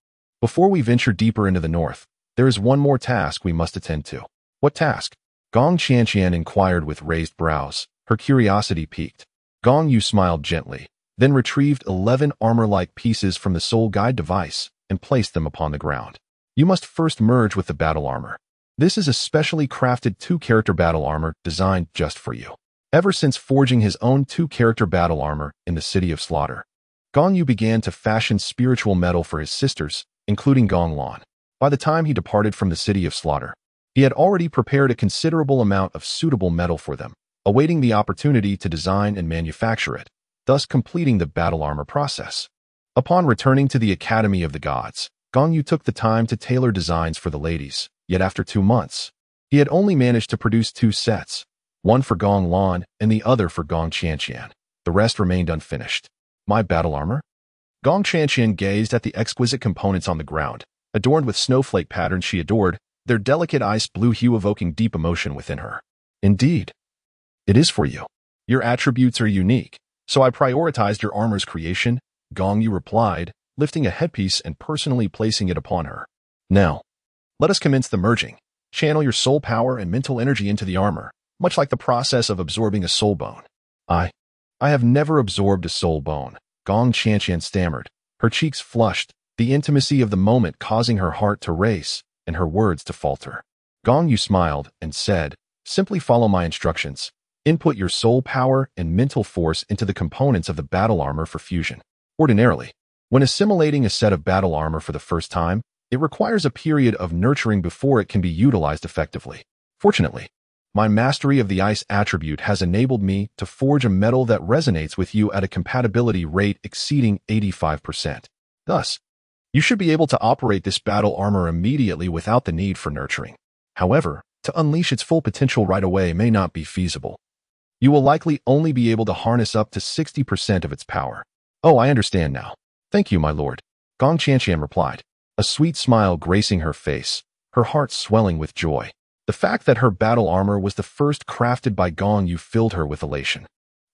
before we venture deeper into the north, there is one more task we must attend to." "What task?" Gong Qianqian inquired with raised brows, her curiosity piqued. Gong Yu smiled gently, then retrieved 11 armor-like pieces from the soul guide device and placed them upon the ground. "You must first merge with the battle armor. This is a specially crafted two-character battle armor designed just for you." Ever since forging his own two-character battle armor in the City of Slaughter, Gong Yu began to fashion spiritual metal for his sisters, including Gong Lan. By the time he departed from the City of Slaughter, he had already prepared a considerable amount of suitable metal for them, awaiting the opportunity to design and manufacture it, thus completing the battle armor process. Upon returning to the Academy of the Gods, Gong Yu took the time to tailor designs for the ladies, yet after 2 months, he had only managed to produce 2 sets, one for Gong Lan and the other for Gong Qianqian. The rest remained unfinished. "My battle armor?" Gong Qianqian gazed at the exquisite components on the ground, adorned with snowflake patterns she adored, their delicate ice blue hue evoking deep emotion within her. "Indeed, it is for you. Your attributes are unique, so I prioritized your armor's creation," Gong Yu replied, lifting a headpiece and personally placing it upon her. "Now, let us commence the merging. Channel your soul power and mental energy into the armor, much like the process of absorbing a soul bone." I have never absorbed a soul bone," Gong Qianqian stammered, her cheeks flushed, the intimacy of the moment causing her heart to race and her words to falter. Gong Yu smiled and said, "Simply follow my instructions. Input your soul power and mental force into the components of the battle armor for fusion." Ordinarily, when assimilating a set of battle armor for the first time, it requires a period of nurturing before it can be utilized effectively. Fortunately, my mastery of the ice attribute has enabled me to forge a metal that resonates with you at a compatibility rate exceeding 85%. Thus, you should be able to operate this battle armor immediately without the need for nurturing. However, to unleash its full potential right away may not be feasible. You will likely only be able to harness up to 60% of its power. "Oh, I understand now. Thank you, my lord," Gong Qianqian replied, a sweet smile gracing her face, her heart swelling with joy. The fact that her battle armor was the first crafted by Gong Yu filled her with elation.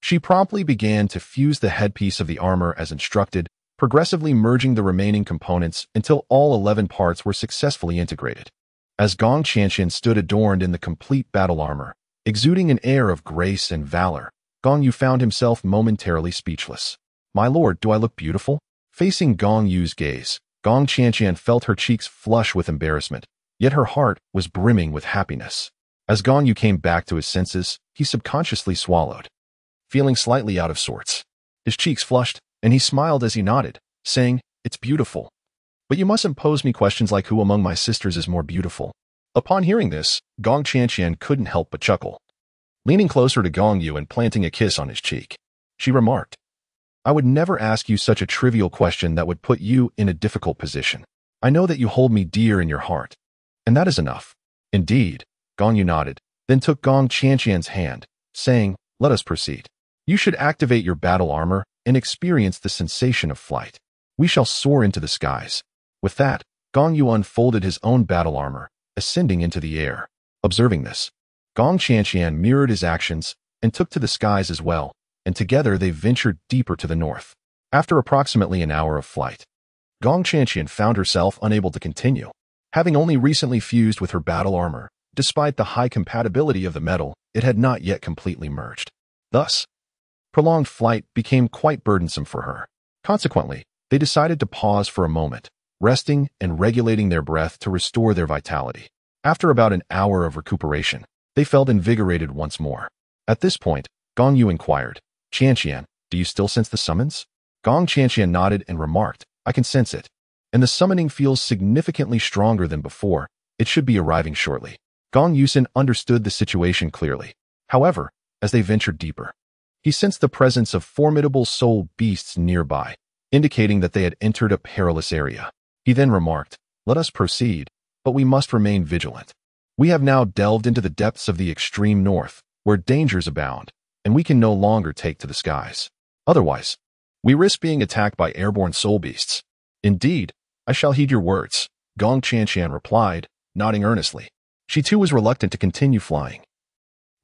She promptly began to fuse the headpiece of the armor as instructed, progressively merging the remaining components until all 11 parts were successfully integrated. As Gong Qianqian stood adorned in the complete battle armor, exuding an air of grace and valor, Gong Yu found himself momentarily speechless. "My lord, do I look beautiful?" Facing Gong Yu's gaze, Gong Qianqian felt her cheeks flush with embarrassment, yet her heart was brimming with happiness. As Gong Yu came back to his senses, he subconsciously swallowed, feeling slightly out of sorts. His cheeks flushed, and he smiled as he nodded, saying, "It's beautiful. But you mustn't pose me questions like who among my sisters is more beautiful." Upon hearing this, Gong Qianqian couldn't help but chuckle. Leaning closer to Gong Yu and planting a kiss on his cheek, she remarked, "I would never ask you such a trivial question that would put you in a difficult position. I know that you hold me dear in your heart, and that is enough." "Indeed," Gong Yu nodded, then took Gong Qianqian's hand, saying, "Let us proceed. You should activate your battle armor and experience the sensation of flight. We shall soar into the skies." With that, Gong Yu unfolded his own battle armor, ascending into the air. Observing this, Gong Qianqian mirrored his actions and took to the skies as well, and together they ventured deeper to the north. After approximately an hour of flight, Gong Qianqian found herself unable to continue. Having only recently fused with her battle armor, despite the high compatibility of the metal, it had not yet completely merged. Thus, prolonged flight became quite burdensome for her. Consequently, they decided to pause for a moment, resting and regulating their breath to restore their vitality. After about an hour of recuperation, they felt invigorated once more. At this point, Gong Yu inquired, "Qianqian, do you still sense the summons?" Gong Qianqian nodded and remarked, "I can sense it, and the summoning feels significantly stronger than before. It should be arriving shortly." Gong Yusen understood the situation clearly. However, as they ventured deeper, he sensed the presence of formidable soul beasts nearby, indicating that they had entered a perilous area. He then remarked, "Let us proceed, but we must remain vigilant. We have now delved into the depths of the extreme north, where dangers abound, and we can no longer take to the skies. Otherwise, we risk being attacked by airborne soul beasts." "Indeed, I shall heed your words," Gong Qianqian replied, nodding earnestly. She too was reluctant to continue flying.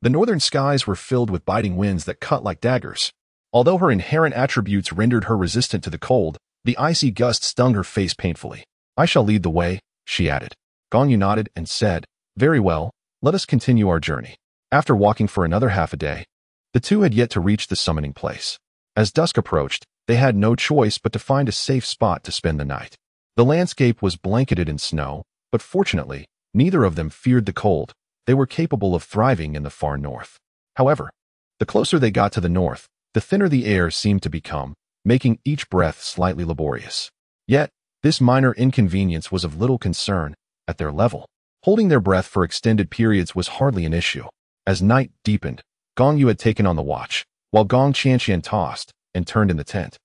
The northern skies were filled with biting winds that cut like daggers. Although her inherent attributes rendered her resistant to the cold, the icy gust stung her face painfully. "I shall lead the way," she added. Gong Yu nodded and said, "Very well, let us continue our journey." After walking for another half a day, the two had yet to reach the summoning place. As dusk approached, they had no choice but to find a safe spot to spend the night. The landscape was blanketed in snow, but fortunately, neither of them feared the cold. They were capable of thriving in the far north. However, the closer they got to the north, the thinner the air seemed to become, making each breath slightly laborious. Yet, this minor inconvenience was of little concern. At their level, holding their breath for extended periods was hardly an issue. As night deepened, Gong Yu had taken on the watch, while Gong Qianqian tossed and turned in the tent.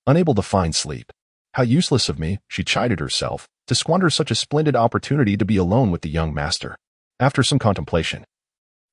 Unable to find sleep. How useless of me, she chided herself, to squander such a splendid opportunity to be alone with the young master. After some contemplation,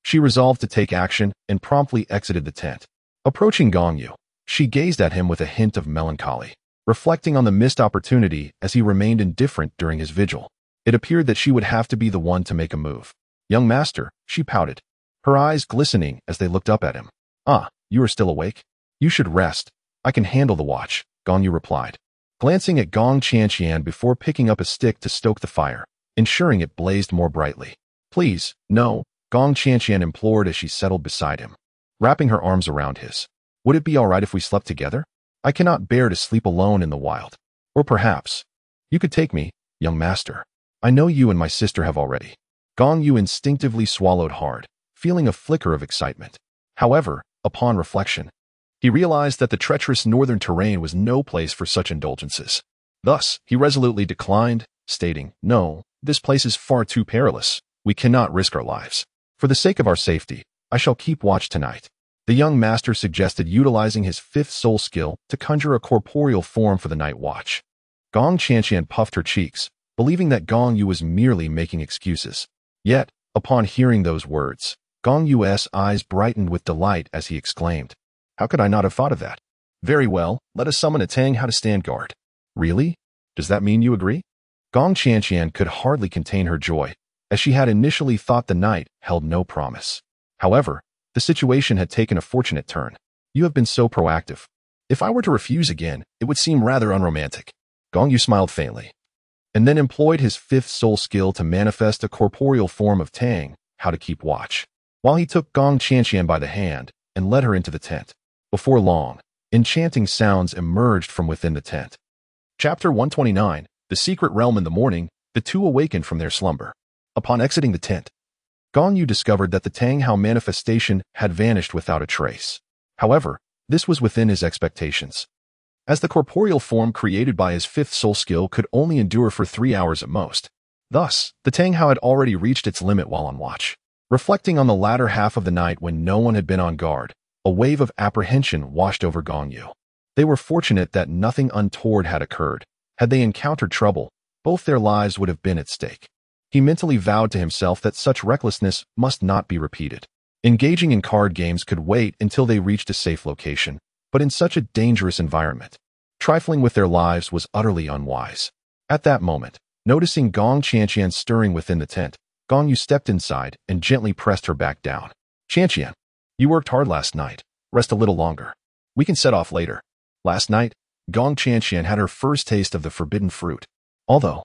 she resolved to take action and promptly exited the tent. Approaching Gong Yu, she gazed at him with a hint of melancholy, reflecting on the missed opportunity as he remained indifferent during his vigil. It appeared that she would have to be the one to make a move. "Young master," she pouted, her eyes glistening as they looked up at him. "Ah, you are still awake? You should rest. I can handle the watch," Gong Yu replied, glancing at Gong Qianqian before picking up a stick to stoke the fire, ensuring it blazed more brightly. "Please, no," Gong Qianqian implored as she settled beside him, wrapping her arms around his. "Would it be all right if we slept together? I cannot bear to sleep alone in the wild. Or perhaps you could take me, young master. I know you and my sister have already." Gong Yu instinctively swallowed hard, feeling a flicker of excitement. However, upon reflection, he realized that the treacherous northern terrain was no place for such indulgences. Thus, he resolutely declined, stating, "No, this place is far too perilous. We cannot risk our lives. For the sake of our safety, I shall keep watch tonight." The young master suggested utilizing his fifth soul skill to conjure a corporeal form for the night watch. Gong Qianqian puffed her cheeks, believing that Gong Yu was merely making excuses. Yet, upon hearing those words, Gong Yu's eyes brightened with delight as he exclaimed, "How could I not have thought of that? Very well, let us summon a Tang how to stand guard." "Really? Does that mean you agree?" Gong Qianqian could hardly contain her joy, as she had initially thought the night held no promise. However, the situation had taken a fortunate turn. "You have been so proactive. If I were to refuse again, it would seem rather unromantic." Gong Yu smiled faintly, and then employed his fifth soul skill to manifest a corporeal form of Tang, how to keep watch, while he took Gong Qianqian by the hand and led her into the tent. Before long, enchanting sounds emerged from within the tent. Chapter 129, The Secret Realm. In the morning, the two awakened from their slumber. Upon exiting the tent, Gong Yu discovered that the Tang Hao manifestation had vanished without a trace. However, this was within his expectations, as the corporeal form created by his fifth soul skill could only endure for 3 hours at most. Thus, the Tang Hao had already reached its limit while on watch. Reflecting on the latter half of the night when no one had been on guard, a wave of apprehension washed over Gong Yu. They were fortunate that nothing untoward had occurred. Had they encountered trouble, both their lives would have been at stake. He mentally vowed to himself that such recklessness must not be repeated. Engaging in card games could wait until they reached a safe location, but in such a dangerous environment, trifling with their lives was utterly unwise. At that moment, noticing Gong Qianqian stirring within the tent, Gong Yu stepped inside and gently pressed her back down. Qianqian, you worked hard last night. Rest a little longer. We can set off later. Last night, Gong Qianqian had her first taste of the forbidden fruit. Although,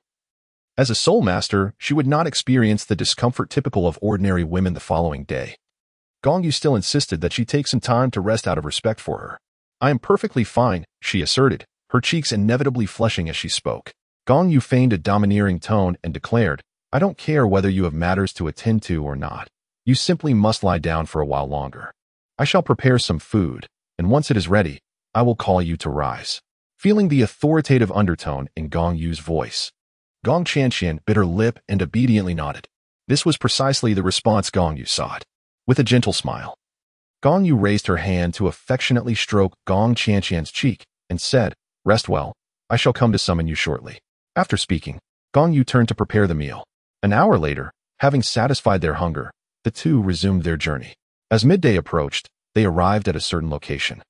as a soul master, she would not experience the discomfort typical of ordinary women the following day. Gong Yu still insisted that she take some time to rest out of respect for her. I am perfectly fine, she asserted, her cheeks inevitably flushing as she spoke. Gong Yu feigned a domineering tone and declared, I don't care whether you have matters to attend to or not. You simply must lie down for a while longer. I shall prepare some food, and once it is ready, I will call you to rise. Feeling the authoritative undertone in Gong Yu's voice, Gong Qianqian bit her lip and obediently nodded. This was precisely the response Gong Yu sought. With a gentle smile, Gong Yu raised her hand to affectionately stroke Gong Qianqian's cheek and said, Rest well, I shall come to summon you shortly. After speaking, Gong Yu turned to prepare the meal. An hour later, having satisfied their hunger, the two resumed their journey. As midday approached, they arrived at a certain location,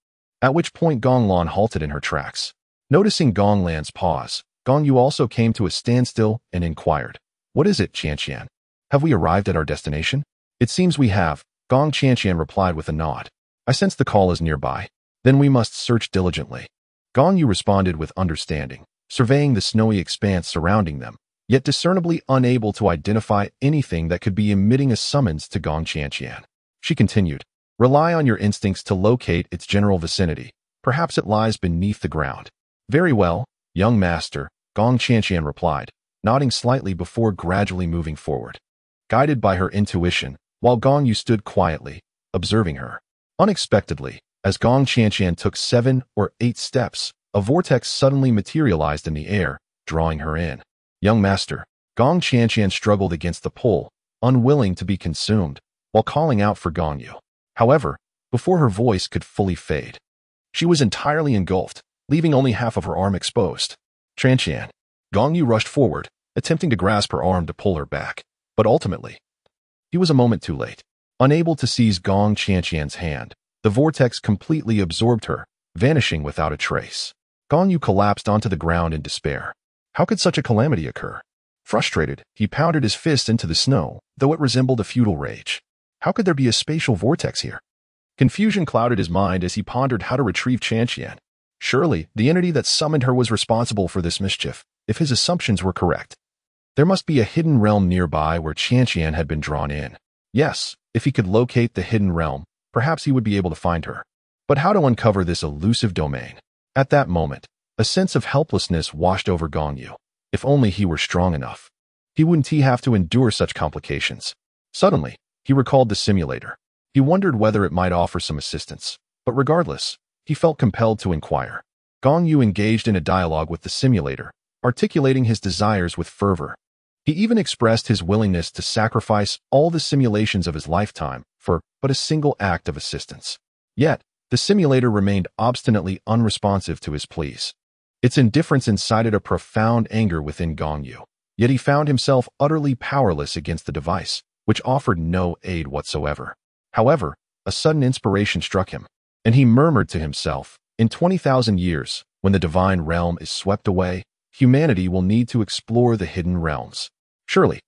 at which point Gong Lan halted in her tracks. Noticing Gong Lan's pause, Gong Yu also came to a standstill and inquired, What is it, Qianqian? Have we arrived at our destination? It seems we have, Gong Qianqian replied with a nod. I sense the call is nearby. Then we must search diligently. Gong Yu responded with understanding, surveying the snowy expanse surrounding them, yet discernibly unable to identify anything that could be emitting a summons to Gong Qianqian. She continued, Rely on your instincts to locate its general vicinity. Perhaps it lies beneath the ground. Very well, young master, Gong Qianqian replied, nodding slightly before gradually moving forward. Guided by her intuition, while Gong Yu stood quietly, observing her. Unexpectedly, as Gong Qianqian took 7 or 8 steps, a vortex suddenly materialized in the air, drawing her in. Young master, Gong Qianqian struggled against the pull, unwilling to be consumed, while calling out for Gong Yu. However, before her voice could fully fade, she was entirely engulfed, leaving only half of her arm exposed. Qianqian. Gong Yu rushed forward, attempting to grasp her arm to pull her back, but ultimately, he was a moment too late. Unable to seize Gong Qianqian's hand, the vortex completely absorbed her, vanishing without a trace. Gong Yu collapsed onto the ground in despair. How could such a calamity occur? Frustrated, he pounded his fist into the snow, though it resembled a futile rage. How could there be a spatial vortex here? Confusion clouded his mind as he pondered how to retrieve Qianqian. Surely, the entity that summoned her was responsible for this mischief, if his assumptions were correct. There must be a hidden realm nearby where Qianqian had been drawn in. Yes, if he could locate the hidden realm, perhaps he would be able to find her. But how to uncover this elusive domain? At that moment, a sense of helplessness washed over Gong Yu. If only he were strong enough. Wouldn't he have to endure such complications? Suddenly, he recalled the simulator. He wondered whether it might offer some assistance. But regardless, he felt compelled to inquire. Gong Yu engaged in a dialogue with the simulator, articulating his desires with fervor. He even expressed his willingness to sacrifice all the simulations of his lifetime for but a single act of assistance. Yet, the simulator remained obstinately unresponsive to his pleas. Its indifference incited a profound anger within Gong Yu, yet he found himself utterly powerless against the device, which offered no aid whatsoever. However, a sudden inspiration struck him, and he murmured to himself, in 20,000 years, when the divine realm is swept away, humanity will need to explore the hidden realms. Surely,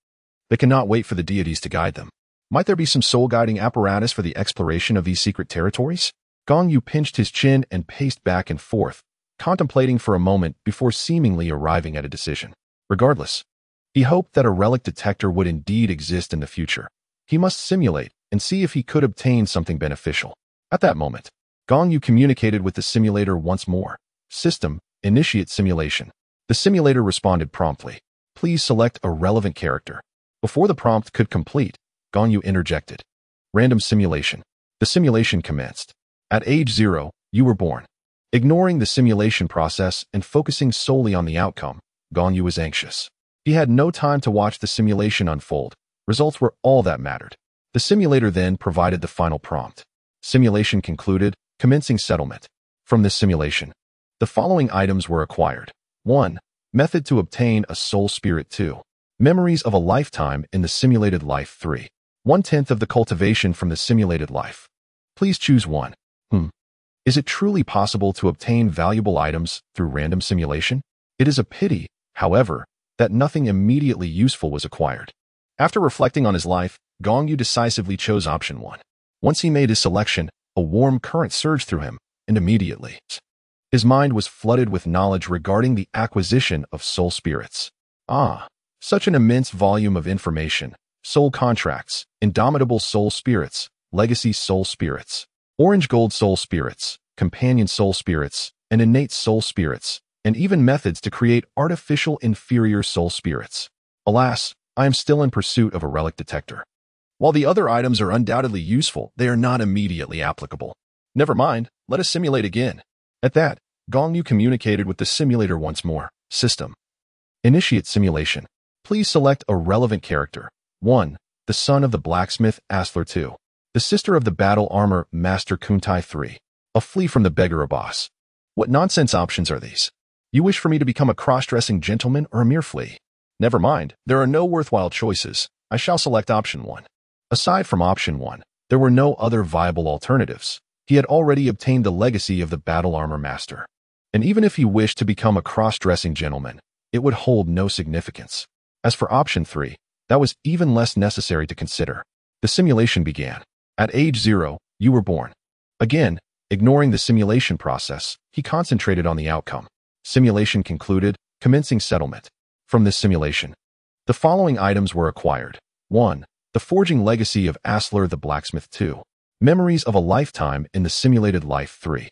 they cannot wait for the deities to guide them. Might there be some soul-guiding apparatus for the exploration of these secret territories? Gong Yu pinched his chin and paced back and forth, contemplating for a moment before seemingly arriving at a decision. Regardless, he hoped that a relic detector would indeed exist in the future. He must simulate and see if he could obtain something beneficial. At that moment, Gong Yu communicated with the simulator once more. System, initiate simulation. The simulator responded promptly. Please select a relevant character. Before the prompt could complete, Gong Yu interjected. Random simulation. The simulation commenced. At age 0, you were born. Ignoring the simulation process and focusing solely on the outcome, Gong Yu was anxious. He had no time to watch the simulation unfold. Results were all that mattered. The simulator then provided the final prompt. Simulation concluded, commencing settlement. From this simulation, the following items were acquired. 1. Method to obtain a soul spirit. 2. Memories of a lifetime in the simulated life. 3. 1/10 of the cultivation from the simulated life. Please choose one. Is it truly possible to obtain valuable items through random simulation? It is a pity, however, that nothing immediately useful was acquired. After reflecting on his life, Gong Yu decisively chose option 1. Once he made his selection, a warm current surged through him, and immediately, his mind was flooded with knowledge regarding the acquisition of soul spirits. Such an immense volume of information: soul contracts, indomitable soul spirits, legacy soul spirits, orange gold soul spirits, companion soul spirits, and innate soul spirits, and even methods to create artificial inferior soul spirits. Alas, I am still in pursuit of a relic detector. While the other items are undoubtedly useful, they are not immediately applicable. Never mind, let us simulate again. At that, Gong Yu communicated with the simulator once more. System. Initiate simulation. Please select a relevant character. 1. The son of the blacksmith Asler. 2. The sister of the battle armor Master Kuntai. 3. A flea from the beggar boss. What nonsense options are these? You wish for me to become a cross-dressing gentleman or a mere flea? Never mind, there are no worthwhile choices. I shall select option 1. Aside from option 1, there were no other viable alternatives. He had already obtained the legacy of the battle armor master. And even if he wished to become a cross-dressing gentleman, it would hold no significance. As for option 3, that was even less necessary to consider. The simulation began. At age 0, you were born. Again, ignoring the simulation process, he concentrated on the outcome. Simulation concluded, commencing settlement. From this simulation, the following items were acquired. 1. The forging legacy of Asler the blacksmith. 2. Memories of a lifetime in the simulated life. 3.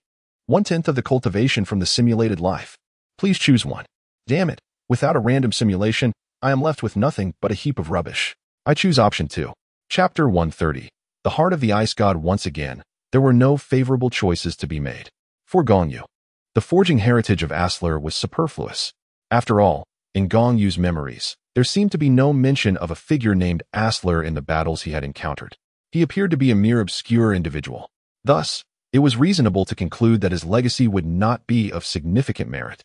1/10 of the cultivation from the simulated life. Please choose one. Damn it, without a random simulation, I am left with nothing but a heap of rubbish. I choose option 2. Chapter 130. The Heart of the Ice God. Once again, there were no favorable choices to be made. For Gong Yu, the forging heritage of Asler was superfluous. After all, in Gong Yu's memories, there seemed to be no mention of a figure named Asler in the battles he had encountered. He appeared to be a mere obscure individual. Thus, it was reasonable to conclude that his legacy would not be of significant merit.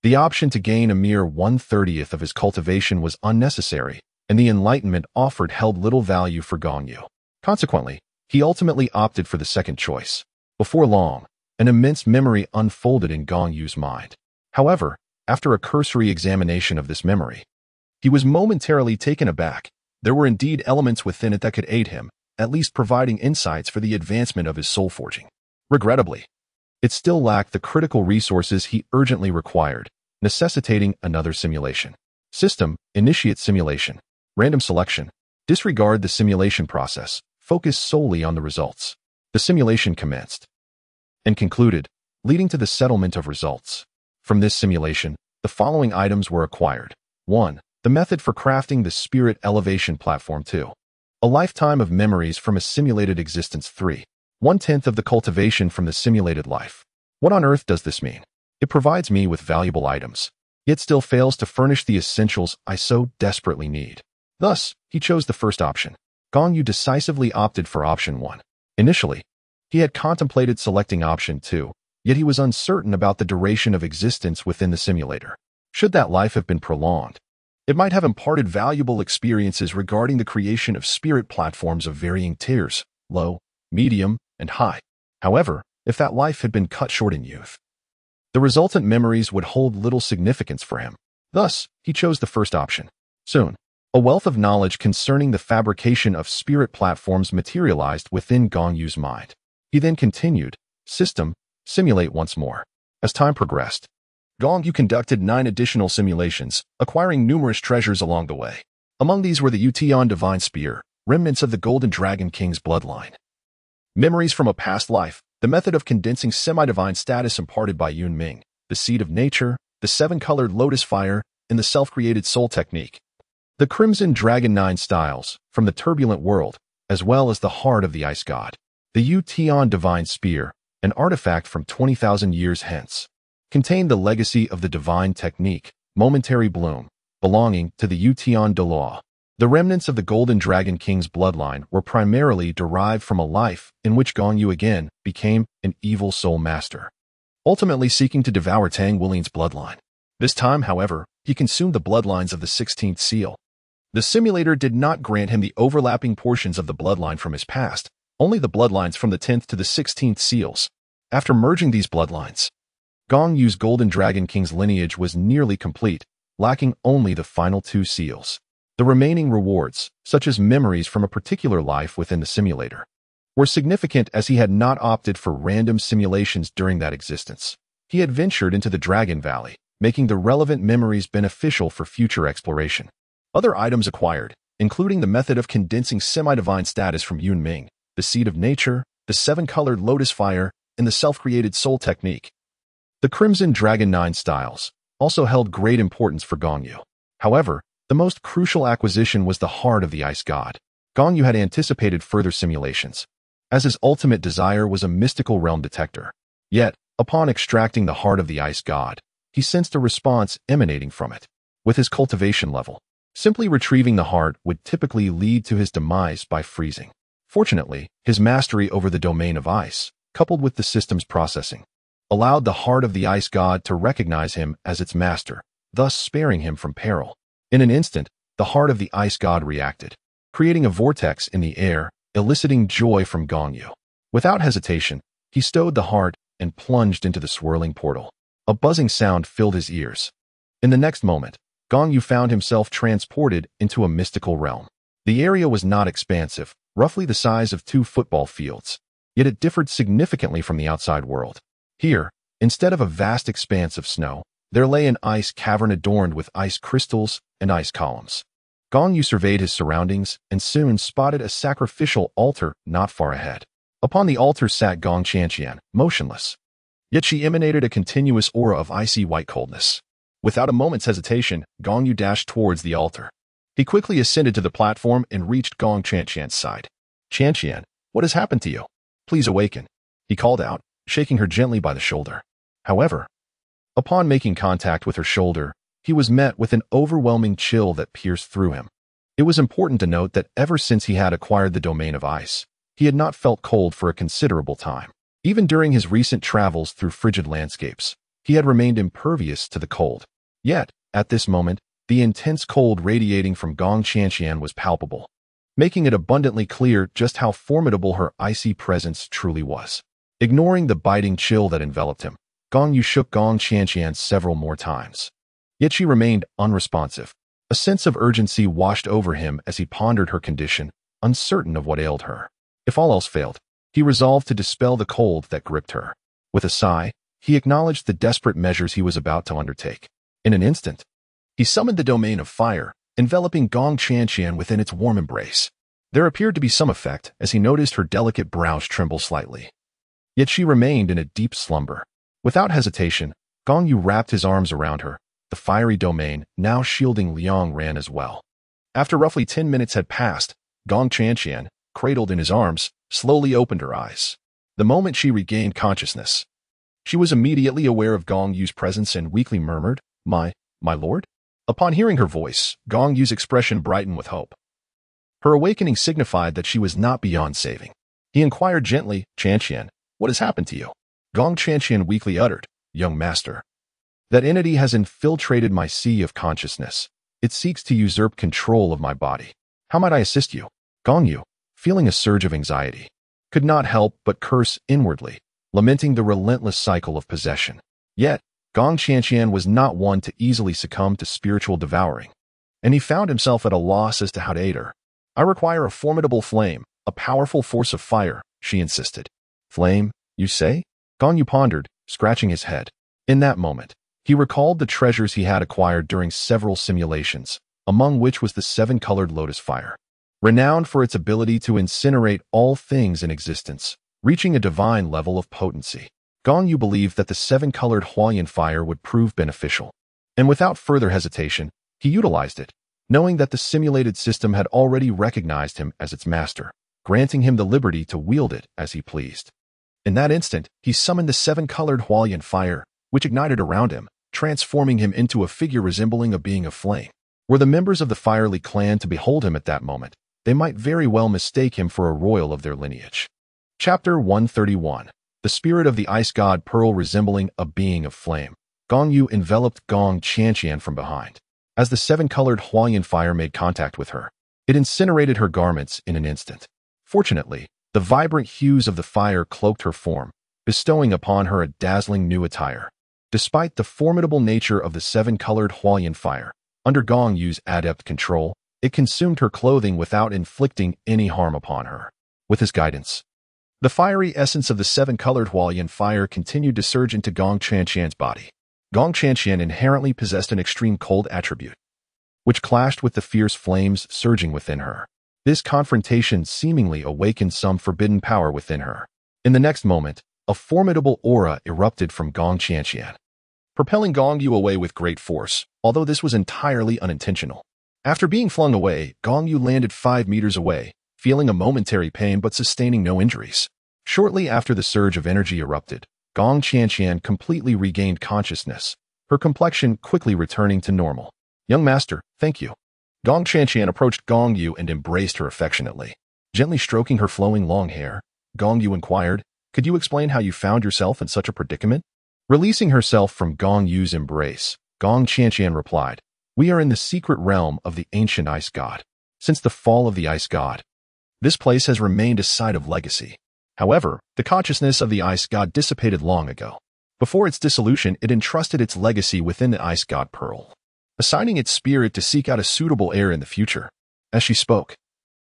The option to gain a mere 1/30th of his cultivation was unnecessary, and the enlightenment offered held little value for Gong Yu. Consequently, he ultimately opted for the second choice. Before long, an immense memory unfolded in Gong Yu's mind. However, after a cursory examination of this memory, he was momentarily taken aback. There were indeed elements within it that could aid him, at least providing insights for the advancement of his soul forging. Regrettably, it still lacked the critical resources he urgently required, necessitating another simulation. System. Initiate simulation. Random selection. Disregard the simulation process. Focus solely on the results. The simulation commenced and concluded, leading to the settlement of results. From this simulation, the following items were acquired. 1. The method for crafting the spirit elevation platform. 2. A lifetime of memories from a simulated existence. 3. 1/10 of the cultivation from the simulated life. What on earth does this mean? It provides me with valuable items, yet still fails to furnish the essentials I so desperately need. Thus, he chose the first option. Gong Yu decisively opted for option 1. Initially, he had contemplated selecting option 2, yet he was uncertain about the duration of existence within the simulator. Should that life have been prolonged, it might have imparted valuable experiences regarding the creation of spirit platforms of varying tiers, low, medium, and high. However, if that life had been cut short in youth, the resultant memories would hold little significance for him. Thus, he chose the first option. Soon, a wealth of knowledge concerning the fabrication of spirit platforms materialized within Gong Yu's mind. He then continued, System. Simulate once more. As time progressed, Gong Yu conducted 9 additional simulations, acquiring numerous treasures along the way. Among these were the Yution Divine Spear, remnants of the Golden Dragon King's bloodline, memories from a past life, the method of condensing semi-divine status imparted by Yun Ming, the Seed of Nature, the 7-colored lotus fire, and the self-created soul technique, the Crimson Dragon 9 styles, from the turbulent world, as well as the Heart of the Ice God, the Yution Divine Spear, an artifact from 20,000 years hence, contained the legacy of the divine technique, Momentary Bloom, belonging to the Yution Douluo. The remnants of the Golden Dragon King's bloodline were primarily derived from a life in which Gong Yu again became an evil soul master, ultimately seeking to devour Tang Wulian's bloodline. This time, however, he consumed the bloodlines of the 16th seal, The simulator did not grant him the overlapping portions of the bloodline from his past, only the bloodlines from the 10th to the 16th seals. After merging these bloodlines, Gong Yu's Golden Dragon King's lineage was nearly complete, lacking only the final 2 seals. The remaining rewards, such as memories from a particular life within the simulator, were significant as he had not opted for random simulations during that existence. He had ventured into the Dragon Valley, making the relevant memories beneficial for future exploration. Other items acquired, including the method of condensing semi-divine status from Yun Ming, the Seed of Nature, the 7-colored Lotus Fire, and the self-created Soul Technique. The Crimson Dragon 9 styles also held great importance for Gong Yu. However, the most crucial acquisition was the Heart of the Ice God. Gong Yu had anticipated further simulations, as his ultimate desire was a mystical realm detector. Yet, upon extracting the Heart of the Ice God, he sensed a response emanating from it. With his cultivation level, simply retrieving the heart would typically lead to his demise by freezing. Fortunately, his mastery over the domain of ice, coupled with the system's processing, allowed the Heart of the Ice God to recognize him as its master, thus sparing him from peril. In an instant, the Heart of the Ice God reacted, creating a vortex in the air, eliciting joy from Gong Yu. Without hesitation, he stowed the heart and plunged into the swirling portal. A buzzing sound filled his ears. In the next moment, Gong Yu found himself transported into a mystical realm. The area was not expansive, roughly the size of 2 football fields, yet it differed significantly from the outside world. Here, instead of a vast expanse of snow, there lay an ice cavern adorned with ice crystals and ice columns. Gong Yu surveyed his surroundings and soon spotted a sacrificial altar not far ahead. Upon the altar sat Gong Qianqian, motionless. Yet she emanated a continuous aura of icy white coldness. Without a moment's hesitation, Gong Yu dashed towards the altar. He quickly ascended to the platform and reached Gong Qianqian's side. "Qianqian, what has happened to you? Please awaken," he called out, shaking her gently by the shoulder. However, upon making contact with her shoulder, he was met with an overwhelming chill that pierced through him. It was important to note that ever since he had acquired the domain of ice, he had not felt cold for a considerable time. Even during his recent travels through frigid landscapes, he had remained impervious to the cold. Yet, at this moment, the intense cold radiating from Gong Qianqian was palpable, making it abundantly clear just how formidable her icy presence truly was. Ignoring the biting chill that enveloped him, Gong Yu shook Gong Qianqian several more times. Yet she remained unresponsive. A sense of urgency washed over him as he pondered her condition, uncertain of what ailed her. If all else failed, he resolved to dispel the cold that gripped her. With a sigh, he acknowledged the desperate measures he was about to undertake. In an instant, he summoned the domain of fire, enveloping Gong Qianqian within its warm embrace. There appeared to be some effect as he noticed her delicate brows tremble slightly. Yet she remained in a deep slumber. Without hesitation, Gong Yu wrapped his arms around her. The fiery domain, now shielding Liang Ran as well. After roughly 10 minutes had passed, Gong Qianqian, cradled in his arms, slowly opened her eyes. The moment she regained consciousness, she was immediately aware of Gong Yu's presence and weakly murmured, My lord?" Upon hearing her voice, Gong Yu's expression brightened with hope. Her awakening signified that she was not beyond saving. He inquired gently, "Qianqian, what has happened to you?" Gong Qianqian weakly uttered, "Young master, that entity has infiltrated my sea of consciousness. It seeks to usurp control of my body. How might I assist you?" Gong Yu, feeling a surge of anxiety, could not help but curse inwardly, lamenting the relentless cycle of possession. Yet, Gong Qianqian was not one to easily succumb to spiritual devouring, and he found himself at a loss as to how to aid her. "I require a formidable flame, a powerful force of fire," she insisted. "Flame, you say?" Gong Yu pondered, scratching his head. In that moment, he recalled the treasures he had acquired during several simulations, among which was the 7-colored Lotus Fire. Renowned for its ability to incinerate all things in existence, reaching a divine level of potency, Gong Yu believed that the 7-colored Huayan Fire would prove beneficial. And without further hesitation, he utilized it, knowing that the simulated system had already recognized him as its master, granting him the liberty to wield it as he pleased. In that instant, he summoned the 7-colored Huayan Fire, which ignited around him, transforming him into a figure resembling a being of flame. Were the members of the Firely clan to behold him at that moment, they might very well mistake him for a royal of their lineage. Chapter 131. The Spirit of the Ice God Pearl resembling a being of flame. Gong Yu enveloped Gong Qianqian from behind. As the seven-colored Huayan fire made contact with her, it incinerated her garments in an instant. Fortunately, the vibrant hues of the fire cloaked her form, bestowing upon her a dazzling new attire. Despite the formidable nature of the seven-colored Huayan fire, under Gong Yu's adept control, it consumed her clothing without inflicting any harm upon her. With his guidance, the fiery essence of the seven-colored Huayan fire continued to surge into Gong Qianqian's body. Gong Qianqian inherently possessed an extreme cold attribute, which clashed with the fierce flames surging within her. This confrontation seemingly awakened some forbidden power within her. In the next moment, a formidable aura erupted from Gong Qianqian, propelling Gong Yu away with great force, although this was entirely unintentional. After being flung away, Gong Yu landed 5 meters away, feeling a momentary pain but sustaining no injuries. Shortly after the surge of energy erupted, Gong Qianqian completely regained consciousness, her complexion quickly returning to normal. "Young master, thank you." Gong Qianqian approached Gong Yu and embraced her affectionately. Gently stroking her flowing long hair, Gong Yu inquired, "Could you explain how you found yourself in such a predicament?" Releasing herself from Gong Yu's embrace, Gong Qianqian replied, "We are in the secret realm of the ancient ice god. Since the fall of the ice god, this place has remained a site of legacy. However, the consciousness of the ice god dissipated long ago. Before its dissolution, it entrusted its legacy within the ice god pearl, assigning its spirit to seek out a suitable heir in the future." As she spoke,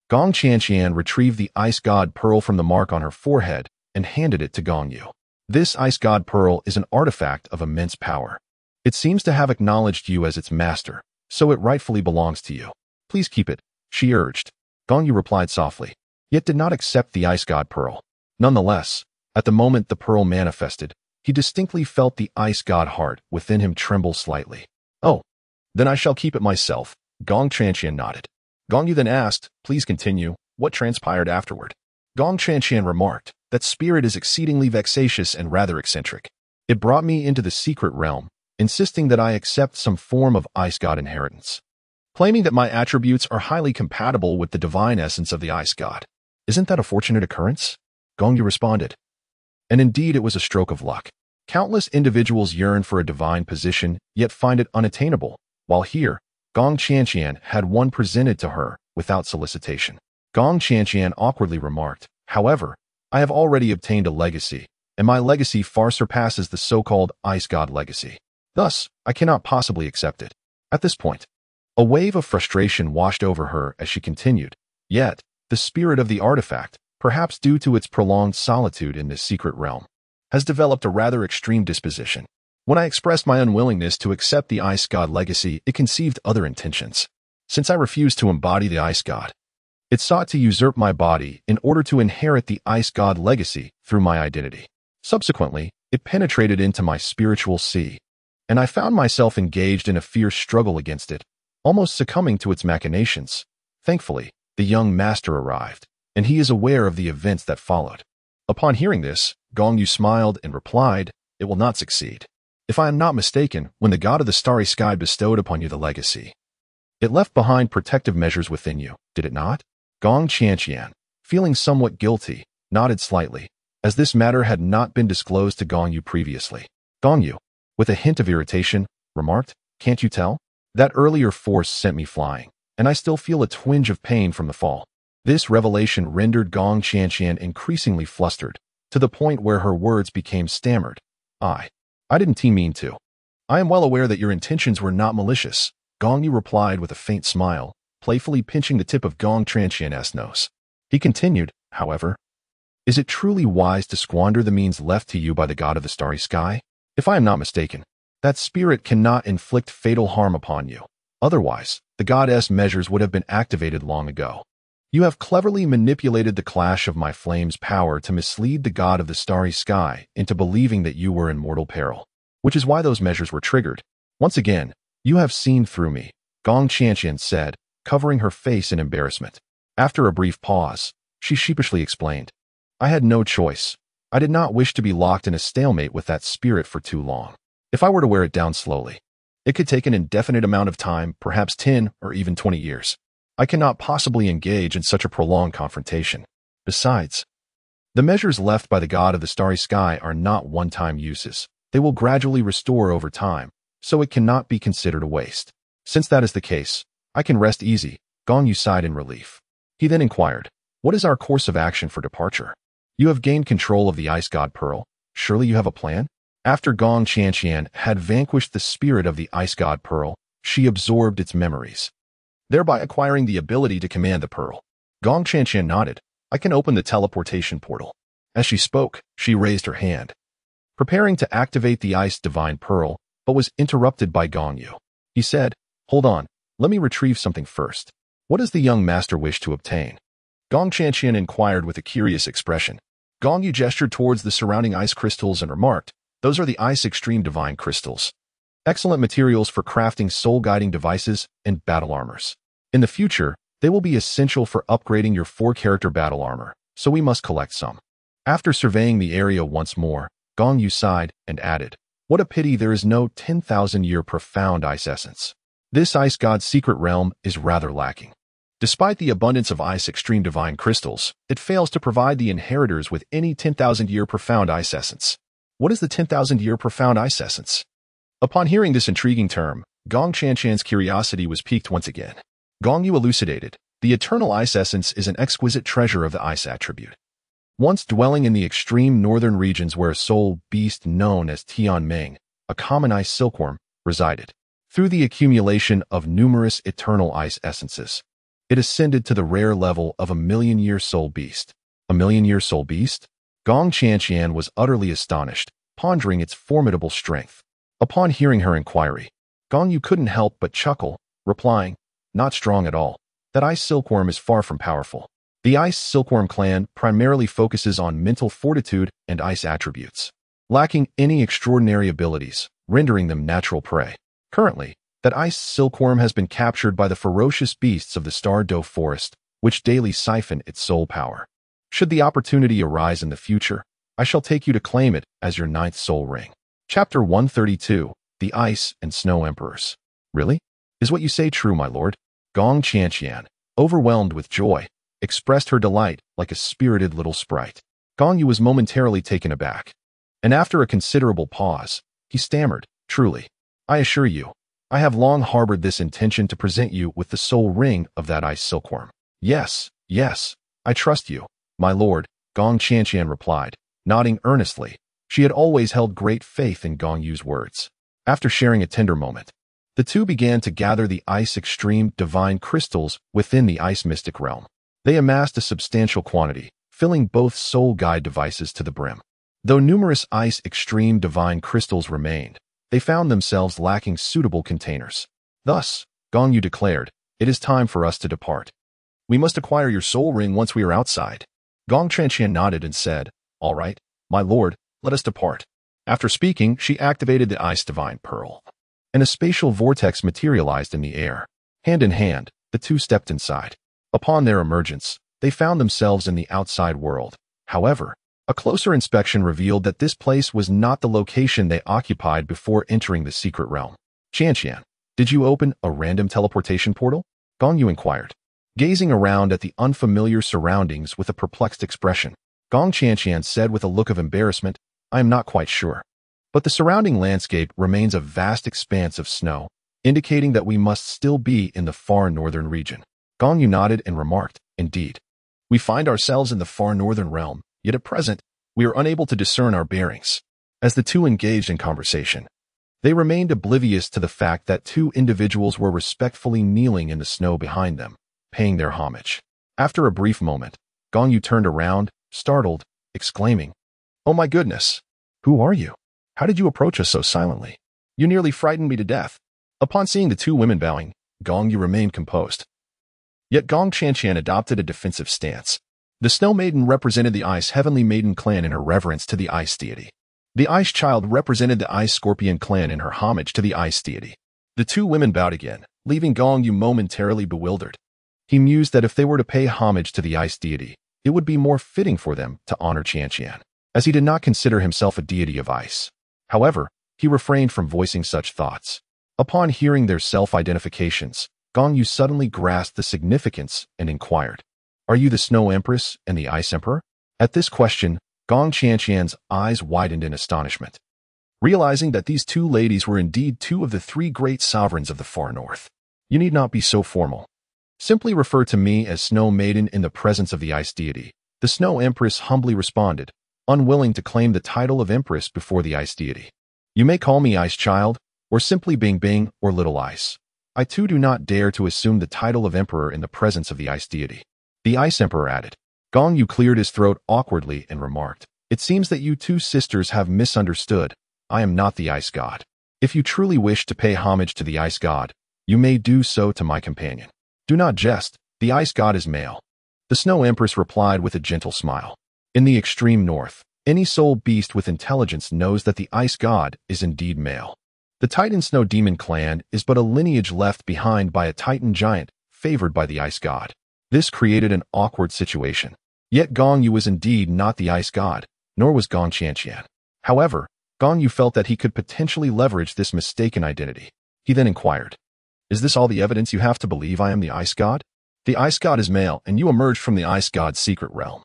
Gong Qianqian retrieved the ice god pearl from the mark on her forehead and handed it to Gong Yu. "This ice god pearl is an artifact of immense power. It seems to have acknowledged you as its master, so it rightfully belongs to you. Please keep it," she urged. Gong Yu replied softly, yet did not accept the ice god pearl. Nonetheless, at the moment the pearl manifested, he distinctly felt the ice god heart within him tremble slightly. "Oh, then I shall keep it myself," Gong Qianqian nodded. Gong Yu then asked, "Please continue. What transpired afterward?" Gong Qianqian remarked, "That spirit is exceedingly vexatious and rather eccentric. It brought me into the secret realm, insisting that I accept some form of ice god inheritance, claiming that my attributes are highly compatible with the divine essence of the ice god. Isn't that a fortunate occurrence?" Gong Yu responded. And indeed it was a stroke of luck. Countless individuals yearn for a divine position, yet find it unattainable, while here, Gong Qianqian had one presented to her without solicitation. Gong Qianqian awkwardly remarked, "However, I have already obtained a legacy, and my legacy far surpasses the so-called ice god legacy. Thus, I cannot possibly accept it." At this point, a wave of frustration washed over her as she continued, "Yet, the spirit of the artifact, perhaps due to its prolonged solitude in this secret realm, has developed a rather extreme disposition. When I expressed my unwillingness to accept the ice god legacy, it conceived other intentions. Since I refused to embody the ice god, it sought to usurp my body in order to inherit the ice god legacy through my identity. Subsequently, it penetrated into my spiritual sea, and I found myself engaged in a fierce struggle against it, almost succumbing to its machinations. Thankfully, the young master arrived, and he is aware of the events that followed." Upon hearing this, Gong Yu smiled and replied, "It will not succeed. If I am not mistaken, when the god of the starry sky bestowed upon you the legacy, it left behind protective measures within you, did it not?" Gong Qianqian, feeling somewhat guilty, nodded slightly, as this matter had not been disclosed to Gong Yu previously. Gong Yu, with a hint of irritation, remarked, "Can't you tell? That earlier force sent me flying, and I still feel a twinge of pain from the fall." This revelation rendered Gong Qianqian increasingly flustered, to the point where her words became stammered. I didn't mean to. I am well aware that your intentions were not malicious," Gong Yu replied with a faint smile, playfully pinching the tip of Gong Qianqian's nose. He continued, "However, is it truly wise to squander the means left to you by the god of the starry sky? If I am not mistaken, that spirit cannot inflict fatal harm upon you. Otherwise, the goddess measures would have been activated long ago. You have cleverly manipulated the clash of my flame's power to mislead the god of the starry sky into believing that you were in mortal peril, which is why those measures were triggered. Once again, you have seen through me," Gong Qianqian said, covering her face in embarrassment. After a brief pause, she sheepishly explained, "I had no choice. I did not wish to be locked in a stalemate with that spirit for too long. If I were to wear it down slowly, it could take an indefinite amount of time, perhaps 10 or even 20 years. I cannot possibly engage in such a prolonged confrontation. Besides, the measures left by the god of the starry sky are not one-time uses. They will gradually restore over time, so it cannot be considered a waste." Since that is the case, I can rest easy. Gong Yu sighed in relief. He then inquired, what is our course of action for departure? You have gained control of the ice god Pearl. Surely you have a plan? After Gong Qianqian had vanquished the spirit of the ice god Pearl, she absorbed its memories, thereby acquiring the ability to command the Pearl. Gong Qianqian nodded. I can open the teleportation portal. As she spoke, she raised her hand, preparing to activate the ice divine Pearl, but was interrupted by Gong Yu. He said, hold on, let me retrieve something first. What does the young master wish to obtain? Gong Qianqian inquired with a curious expression. Gong Yu gestured towards the surrounding ice crystals and remarked, those are the ice extreme divine crystals. Excellent materials for crafting soul-guiding devices and battle armors. In the future, they will be essential for upgrading your 4-character battle armor, so we must collect some. After surveying the area once more, Gong Yu sighed and added, what a pity there is no 10,000-year profound ice essence. This ice god's secret realm is rather lacking. Despite the abundance of ice extreme divine crystals, it fails to provide the inheritors with any 10,000-year profound ice essence. What is the 10,000-year profound ice essence? Upon hearing this intriguing term, Gong Qianqian's curiosity was piqued once again. Gong Yu elucidated, the eternal ice essence is an exquisite treasure of the ice attribute. Once dwelling in the extreme northern regions where a soul beast known as Tianming, a common ice silkworm, resided. Through the accumulation of numerous eternal ice essences, it ascended to the rare level of a million-year soul beast. A million-year soul beast? Gong Qianqian was utterly astonished, pondering its formidable strength. Upon hearing her inquiry, Gong Yu couldn't help but chuckle, replying, not strong at all. That ice silkworm is far from powerful. The ice silkworm clan primarily focuses on mental fortitude and ice attributes, lacking any extraordinary abilities, rendering them natural prey. Currently, that ice silkworm has been captured by the ferocious beasts of the Star Doe Forest, which daily siphon its soul power. Should the opportunity arise in the future, I shall take you to claim it as your 9th soul ring. Chapter 132, The Ice and Snow Emperors. Really? Is what you say true, my lord? Gong Qianqian, overwhelmed with joy, expressed her delight like a spirited little sprite. Gong Yu was momentarily taken aback, and after a considerable pause, he stammered, truly, I assure you, I have long harbored this intention to present you with the soul ring of that ice silkworm. Yes, I trust you, my lord, Gong Qianqian replied, nodding earnestly. She had always held great faith in Gong Yu's words. After sharing a tender moment, the two began to gather the ice extreme divine crystals within the ice mystic realm. They amassed a substantial quantity, filling both soul guide devices to the brim. Though numerous ice extreme divine crystals remained, they found themselves lacking suitable containers. Thus, Gong Yu declared, it is time for us to depart. We must acquire your soul ring once we are outside. Gong Qianqian nodded and said, all right, my lord, let us depart. After speaking, she activated the ice divine pearl, and a spatial vortex materialized in the air. Hand in hand, the two stepped inside. Upon their emergence, they found themselves in the outside world. However, a closer inspection revealed that this place was not the location they occupied before entering the secret realm. Qianqian, did you open a random teleportation portal? Gong Yu inquired, gazing around at the unfamiliar surroundings with a perplexed expression. Gong Qianqian said with a look of embarrassment, I am not quite sure. But the surrounding landscape remains a vast expanse of snow, indicating that we must still be in the far northern region. Gong Yu nodded and remarked, indeed. We find ourselves in the far northern realm, yet at present, we are unable to discern our bearings. As the two engaged in conversation, they remained oblivious to the fact that two individuals were respectfully kneeling in the snow behind them, paying their homage. After a brief moment, Gong Yu turned around, startled, exclaiming, oh my goodness! Who are you? How did you approach us so silently? You nearly frightened me to death. Upon seeing the two women bowing, Gong Yu remained composed. Yet Gong Qianqian adopted a defensive stance. The Snow Maiden represented the Ice Heavenly Maiden clan in her reverence to the Ice deity. The Ice Child represented the Ice Scorpion clan in her homage to the Ice deity. The two women bowed again, leaving Gong Yu momentarily bewildered. He mused that if they were to pay homage to the Ice deity, it would be more fitting for them to honor Qianqian, as he did not consider himself a deity of ice. However, he refrained from voicing such thoughts. Upon hearing their self-identifications, Gong Yu suddenly grasped the significance and inquired, are you the Snow Empress and the Ice Emperor? At this question, Gong Qianqian's eyes widened in astonishment. realizing that these two ladies were indeed two of the three great sovereigns of the far north. You need not be so formal. Simply refer to me as Snow Maiden in the presence of the ice deity. The Snow Empress humbly responded, unwilling to claim the title of Empress before the ice deity. You may call me Ice Child, or simply Bing Bing or Little Ice. I too do not dare to assume the title of Emperor in the presence of the ice deity. The Ice Emperor added. Gong Yu cleared his throat awkwardly and remarked, It seems that you two sisters have misunderstood. I am not the ice god. If you truly wish to pay homage to the ice god, you may do so to my companion. Do not jest, the ice god is male. The Snow Empress replied with a gentle smile. In the extreme north, any soul beast with intelligence knows that the ice god is indeed male. The Titan Snow Demon clan is but a lineage left behind by a Titan giant favored by the ice god. This created an awkward situation. Yet Gong Yu was indeed not the ice god, nor was Gong Qianqian. However, Gong Yu felt that he could potentially leverage this mistaken identity. He then inquired, Is this all the evidence you have to believe I am the ice god? The ice god is male, and you emerged from the ice god's secret realm.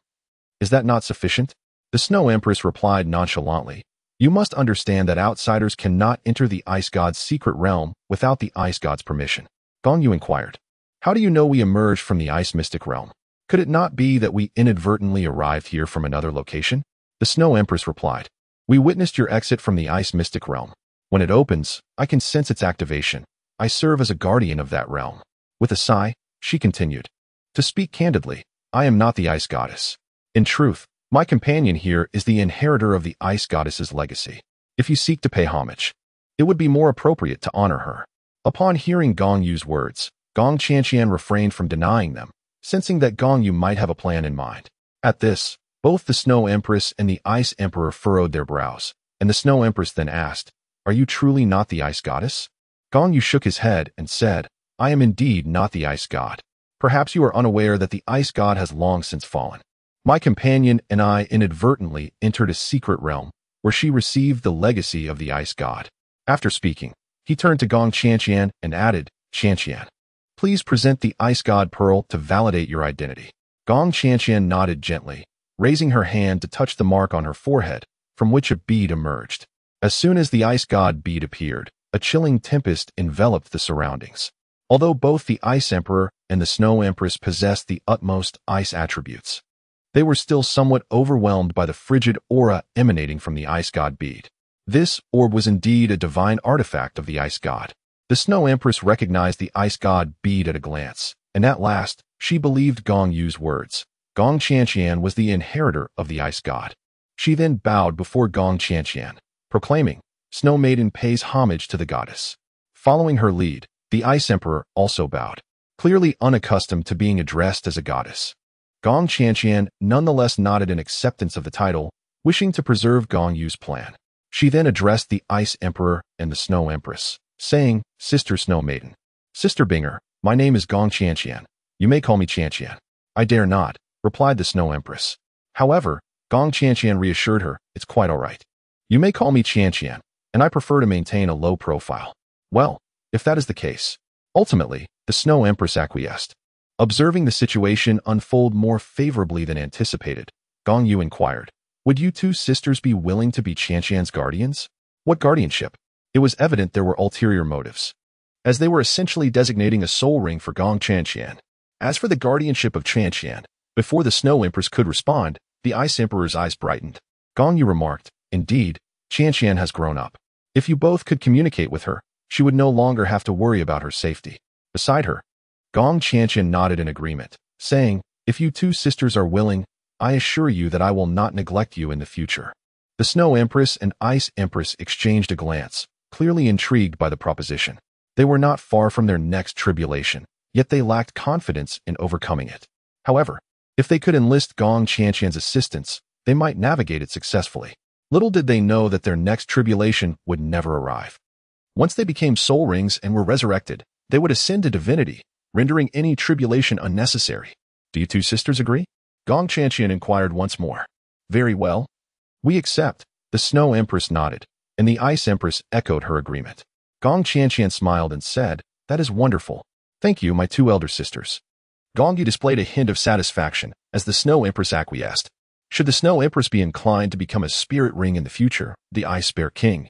Is that not sufficient? The Snow Empress replied nonchalantly, You must understand that outsiders cannot enter the ice god's secret realm without the ice god's permission. Gong Yu inquired, How do you know we emerged from the ice mystic realm? Could it not be that we inadvertently arrived here from another location? The Snow Empress replied, We witnessed your exit from the ice mystic realm. When it opens, I can sense its activation. I serve as a guardian of that realm. With a sigh, she continued, To speak candidly, I am not the ice goddess. In truth, my companion here is the inheritor of the ice goddess's legacy. If you seek to pay homage, it would be more appropriate to honor her. Upon hearing Gong Yu's words, Gong Qianqian refrained from denying them, sensing that Gong Yu might have a plan in mind. At this, both the Snow Empress and the Ice Emperor furrowed their brows, and the Snow Empress then asked, Are you truly not the ice goddess? Gong Yu shook his head and said, I am indeed not the ice god. Perhaps you are unaware that the ice god has long since fallen. My companion and I inadvertently entered a secret realm where she received the legacy of the ice god. After speaking, he turned to Gong Qianqian and added, Qianqian, please present the ice god pearl to validate your identity. Gong Qianqian nodded gently, raising her hand to touch the mark on her forehead, from which a bead emerged. As soon as the ice god bead appeared, a chilling tempest enveloped the surroundings. Although both the Ice Emperor and the Snow Empress possessed the utmost ice attributes, they were still somewhat overwhelmed by the frigid aura emanating from the ice god bead. This orb was indeed a divine artifact of the ice god. The Snow Empress recognized the ice god bead at a glance, and at last, she believed Gong Yu's words. Gong Qianqian was the inheritor of the ice god. She then bowed before Gong Qianqian, proclaiming, Snow Maiden pays homage to the goddess. Following her lead, the Ice Emperor also bowed, clearly unaccustomed to being addressed as a goddess. Gong Qianqian nonetheless nodded in acceptance of the title, wishing to preserve Gong Yu's plan. She then addressed the Ice Emperor and the Snow Empress, saying, Sister Snow Maiden. Sister Binger, my name is Gong Qianqian. You may call me Qianqian. I dare not, replied the Snow Empress. However, Gong Qianqian reassured her, It's quite all right. You may call me Qianqian, and I prefer to maintain a low profile. Well, if that is the case. Ultimately, the Snow Empress acquiesced. Observing the situation unfold more favorably than anticipated, Gong Yu inquired, Would you two sisters be willing to be Qianqian's guardians? What guardianship? It was evident there were ulterior motives, as they were essentially designating a soul ring for Gong Qianqian. As for the guardianship of Qianqian, before the Snow Empress could respond, the Ice Emperor's eyes brightened. Gong Yu remarked, Indeed, Qianqian has grown up. If you both could communicate with her, she would no longer have to worry about her safety. Beside her, Gong Qianqian nodded in agreement, saying, If you two sisters are willing, I assure you that I will not neglect you in the future. The Snow Empress and Ice Empress exchanged a glance, clearly intrigued by the proposition. They were not far from their next tribulation, yet they lacked confidence in overcoming it. However, if they could enlist Gong Qianqian's assistance, they might navigate it successfully. Little did they know that their next tribulation would never arrive. Once they became soul rings and were resurrected, they would ascend to divinity, rendering any tribulation unnecessary. Do you two sisters agree? Gong Qianqian inquired once more. Very well. We accept. The Snow Empress nodded, and the Ice Empress echoed her agreement. Gong Qianqian smiled and said, That is wonderful. Thank you, my two elder sisters. Gong Yu displayed a hint of satisfaction as the Snow Empress acquiesced. Should the Snow Empress be inclined to become a spirit ring in the future, the Ice Bear King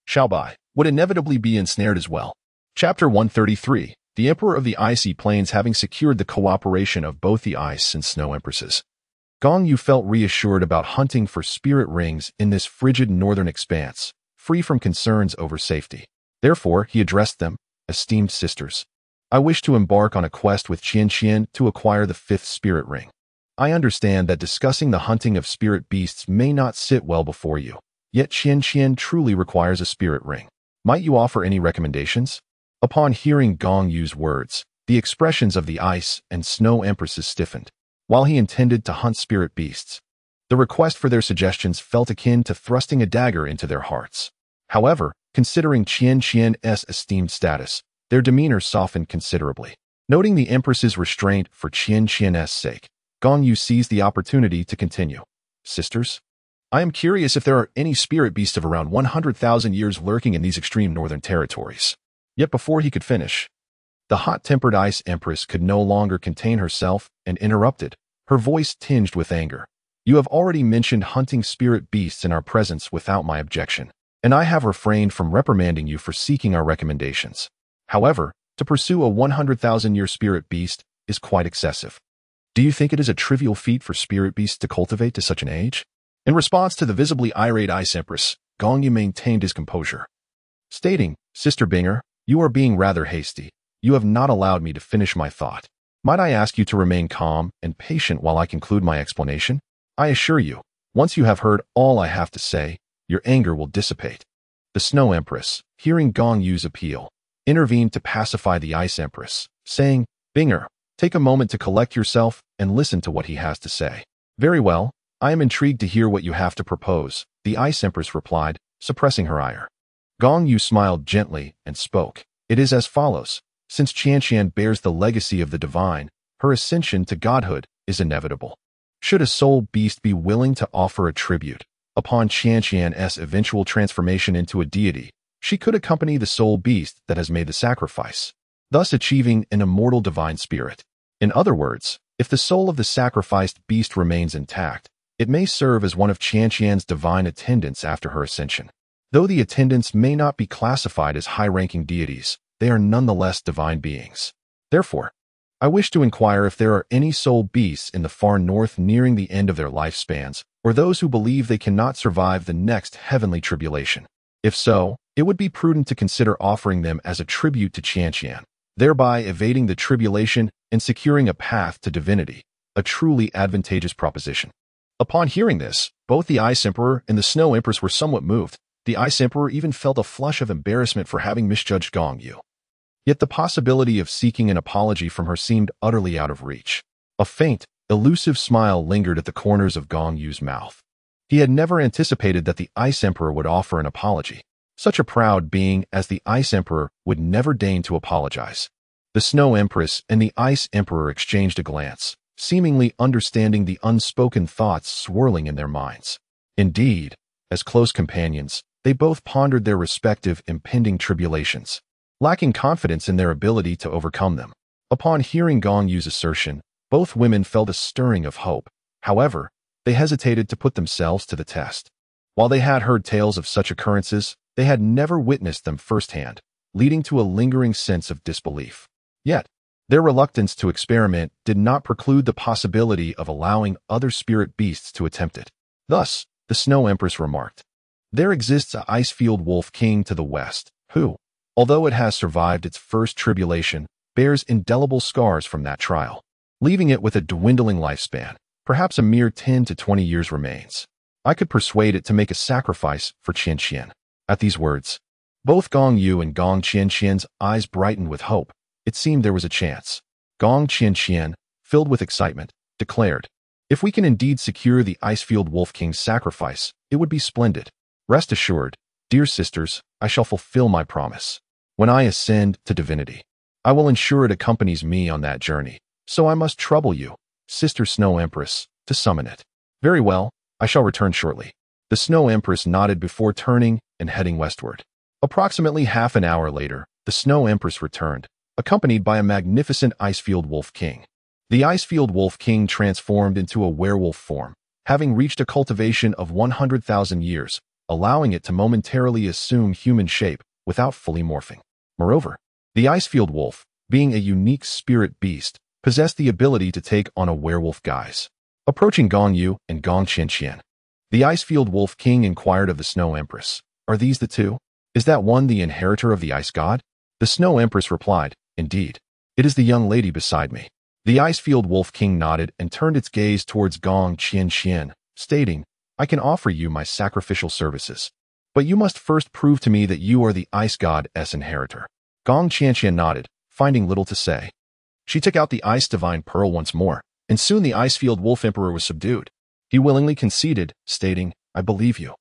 Xiaobai would inevitably be ensnared as well. Chapter 133. The Emperor of the Icy Plains having secured the cooperation of both the Ice and Snow Empresses. Gong Yu felt reassured about hunting for spirit rings in this frigid northern expanse, free from concerns over safety. Therefore, he addressed them, esteemed sisters. I wish to embark on a quest with Qian to acquire the fifth spirit ring. I understand that discussing the hunting of spirit beasts may not sit well before you, yet Qian truly requires a spirit ring. Might you offer any recommendations? Upon hearing Gong Yu's words, the expressions of the Ice and Snow Empresses stiffened. While he intended to hunt spirit beasts, the request for their suggestions felt akin to thrusting a dagger into their hearts. However, considering Qian's esteemed status, their demeanor softened considerably. Noting the Empress's restraint for Qian's sake, Gong Yu seized the opportunity to continue. Sisters, I am curious if there are any spirit beasts of around 100,000 years lurking in these extreme northern territories. Yet before he could finish, the hot-tempered Ice Empress could no longer contain herself and interrupted, her voice tinged with anger. You have already mentioned hunting spirit beasts in our presence without my objection, and I have refrained from reprimanding you for seeking our recommendations. However, to pursue a 100,000-year spirit beast is quite excessive. Do you think it is a trivial feat for spirit beasts to cultivate to such an age? In response to the visibly irate Ice Empress, Gong Yu maintained his composure, stating, Sister Binger, you are being rather hasty. You have not allowed me to finish my thought. Might I ask you to remain calm and patient while I conclude my explanation? I assure you, once you have heard all I have to say, your anger will dissipate. The Snow Empress, hearing Gong Yu's appeal, intervened to pacify the Ice Empress, saying, Binger, take a moment to collect yourself and listen to what he has to say. Very well, I am intrigued to hear what you have to propose, the Ice Empress replied, suppressing her ire. Gong Yu smiled gently and spoke. It is as follows. Since Qian bears the legacy of the divine, her ascension to godhood is inevitable. Should a soul beast be willing to offer a tribute, upon Qian's eventual transformation into a deity, she could accompany the soul beast that has made the sacrifice, thus achieving an immortal divine spirit. In other words, if the soul of the sacrificed beast remains intact, it may serve as one of Qian's divine attendants after her ascension. Though the attendants may not be classified as high-ranking deities, they are nonetheless divine beings. Therefore, I wish to inquire if there are any soul beasts in the far north nearing the end of their lifespans, or those who believe they cannot survive the next heavenly tribulation. If so, it would be prudent to consider offering them as a tribute to Qian, thereby evading the tribulation and securing a path to divinity, a truly advantageous proposition. Upon hearing this, both the Ice Emperor and the Snow Empress were somewhat moved. The Ice Emperor even felt a flush of embarrassment for having misjudged Gong Yu. Yet the possibility of seeking an apology from her seemed utterly out of reach. A faint, elusive smile lingered at the corners of Gong Yu's mouth. He had never anticipated that the Ice Emperor would offer an apology. Such a proud being as the Ice Emperor would never deign to apologize. The Snow Empress and the Ice Emperor exchanged a glance, seemingly understanding the unspoken thoughts swirling in their minds. Indeed, as close companions, they both pondered their respective impending tribulations, lacking confidence in their ability to overcome them. Upon hearing Gong Yu's assertion, both women felt a stirring of hope. However, they hesitated to put themselves to the test. While they had heard tales of such occurrences, they had never witnessed them firsthand, leading to a lingering sense of disbelief. Yet, their reluctance to experiment did not preclude the possibility of allowing other spirit beasts to attempt it. Thus, the Snow Empress remarked, there exists a Icefield Wolf King to the west, who, although it has survived its first tribulation, bears indelible scars from that trial, leaving it with a dwindling lifespan. Perhaps a mere 10 to 20 years remains. I could persuade it to make a sacrifice for Qian. At these words, both Gong Yu and Gong Qian's eyes brightened with hope. It seemed there was a chance. Gong Qian, filled with excitement, declared, if we can indeed secure the Icefield Wolf King's sacrifice, it would be splendid. Rest assured, dear sisters, I shall fulfill my promise. When I ascend to divinity, I will ensure it accompanies me on that journey. So I must trouble you, Sister Snow Empress, to summon it. Very well, I shall return shortly. The Snow Empress nodded before turning and heading westward. Approximately half an hour later, the Snow Empress returned, accompanied by a magnificent Icefield Wolf King. The Icefield Wolf King transformed into a werewolf form, having reached a cultivation of 100,000 years, allowing it to momentarily assume human shape without fully morphing. Moreover, the ice-field wolf, being a unique spirit beast, possessed the ability to take on a werewolf guise. Approaching Gong Yu and Gong Qianqian, the ice-field wolf king inquired of the Snow Empress, "Are these the two? Is that one the inheritor of the ice god?" The Snow Empress replied, "Indeed. It is the young lady beside me." The ice-field wolf king nodded and turned its gaze towards Gong Qianqian, stating, "I can offer you my sacrificial services, but you must first prove to me that you are the ice god's inheritor." Gong Qianqian nodded, finding little to say. She took out the ice divine pearl once more, and soon the ice-field wolf emperor was subdued. He willingly conceded, stating, "I believe you.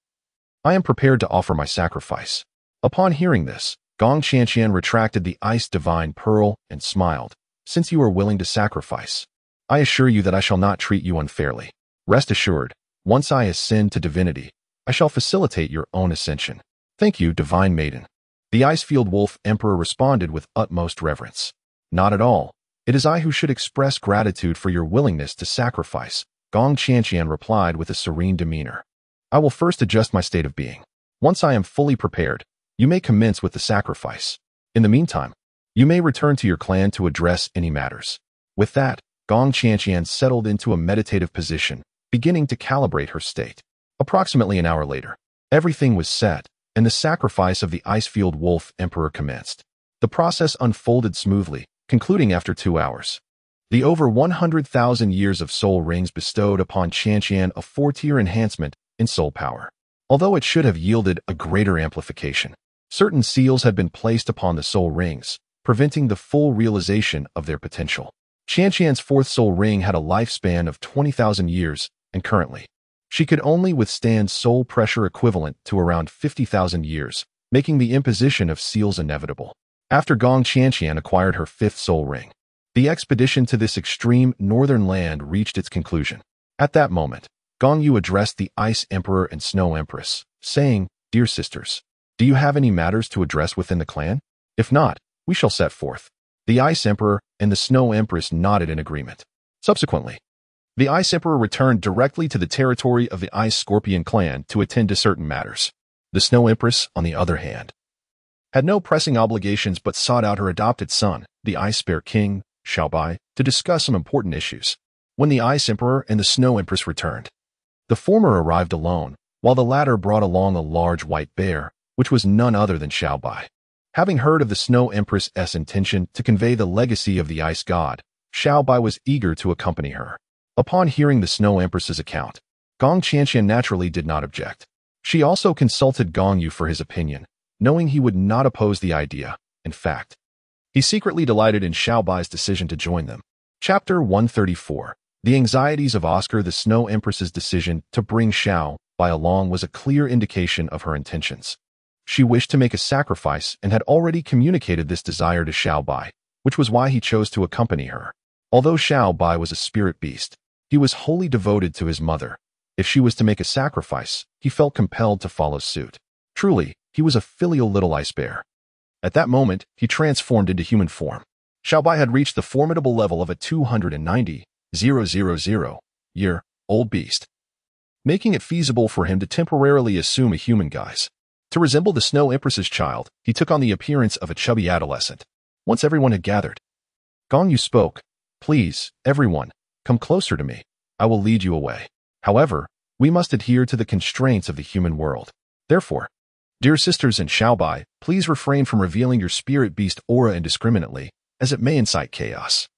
I am prepared to offer my sacrifice." Upon hearing this, Gong Qianqian retracted the ice divine pearl and smiled. "Since you are willing to sacrifice, I assure you that I shall not treat you unfairly. Rest assured, once I ascend to divinity, I shall facilitate your own ascension." "Thank you, divine maiden." The ice-field wolf emperor responded with utmost reverence. "Not at all. It is I who should express gratitude for your willingness to sacrifice," Gong Qianqian replied with a serene demeanor. "I will first adjust my state of being. Once I am fully prepared, you may commence with the sacrifice. In the meantime, you may return to your clan to address any matters." With that, Gong Qianqian settled into a meditative position, beginning to calibrate her state. Approximately an hour later, everything was set, and the sacrifice of the ice-field wolf emperor commenced. The process unfolded smoothly, concluding after 2 hours. The over 100,000 years of soul rings bestowed upon Qianqian a 4-tier enhancement in soul power. Although it should have yielded a greater amplification, certain seals had been placed upon the soul rings, preventing the full realization of their potential. Qianqian's 4th soul ring had a lifespan of 20,000 years, and currently, she could only withstand soul pressure equivalent to around 50,000 years, making the imposition of seals inevitable. After Gong Qianqian acquired her 5th soul ring, the expedition to this extreme northern land reached its conclusion. At that moment, Gong Yu addressed the Ice Emperor and Snow Empress, saying, "Dear sisters, do you have any matters to address within the clan? If not, we shall set forth." The Ice Emperor and the Snow Empress nodded in agreement. Subsequently, the Ice Emperor returned directly to the territory of the Ice Scorpion clan to attend to certain matters. The Snow Empress, on the other hand, had no pressing obligations but sought out her adopted son, the Ice Bear King, Xiaobai, to discuss some important issues. When the Ice Emperor and the Snow Empress returned, the former arrived alone, while the latter brought along a large white bear, which was none other than Xiaobai. Having heard of the Snow Empress's intention to convey the legacy of the ice god, Xiaobai was eager to accompany her. Upon hearing the Snow Empress's account, Gong Qianqian naturally did not object. She also consulted Gong Yu for his opinion, knowing he would not oppose the idea. In fact, he secretly delighted in Xiaobai's decision to join them. Chapter 134. The anxieties of Oscar. The Snow Empress's decision to bring Xiaobai along was a clear indication of her intentions. She wished to make a sacrifice and had already communicated this desire to Xiaobai, which was why he chose to accompany her. Although Xiaobai was a spirit beast, he was wholly devoted to his mother. If she was to make a sacrifice, he felt compelled to follow suit. Truly, he was a filial little ice bear. At that moment, he transformed into human form. Xiaobai had reached the formidable level of a 290,000-year-old beast, making it feasible for him to temporarily assume a human guise. To resemble the Snow Empress's child, he took on the appearance of a chubby adolescent. Once everyone had gathered, Gong Yu spoke, "Please, everyone, come closer to me. I will lead you away. However, we must adhere to the constraints of the human world. Therefore, dear sisters and Xiaobai, please refrain from revealing your spirit beast aura indiscriminately, as it may incite chaos."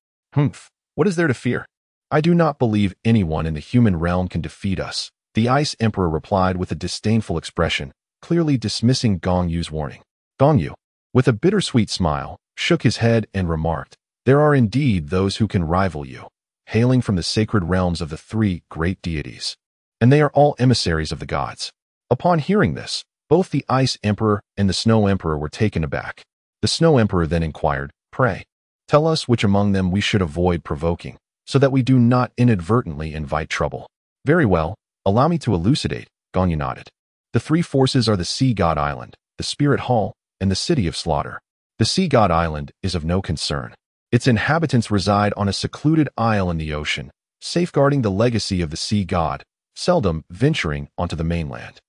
What is there to fear? I do not believe anyone in the human realm can defeat us, the Ice Emperor replied with a disdainful expression, clearly dismissing Gong Yu's warning. Gong Yu, with a bittersweet smile, shook his head and remarked, "There are indeed those who can rival you, hailing from the sacred realms of the 3 great deities, and they are all emissaries of the gods." Upon hearing this, both the Ice Emperor and the Snow Emperor were taken aback. The Snow Emperor then inquired, "Pray, tell us which among them we should avoid provoking, so that we do not inadvertently invite trouble." "Very well, allow me to elucidate," Gong Yu nodded. "The 3 forces are the Sea God Island, the Spirit Hall, and the City of Slaughter. The Sea God Island is of no concern. Its inhabitants reside on a secluded isle in the ocean, safeguarding the legacy of the Sea God, seldom venturing onto the mainland.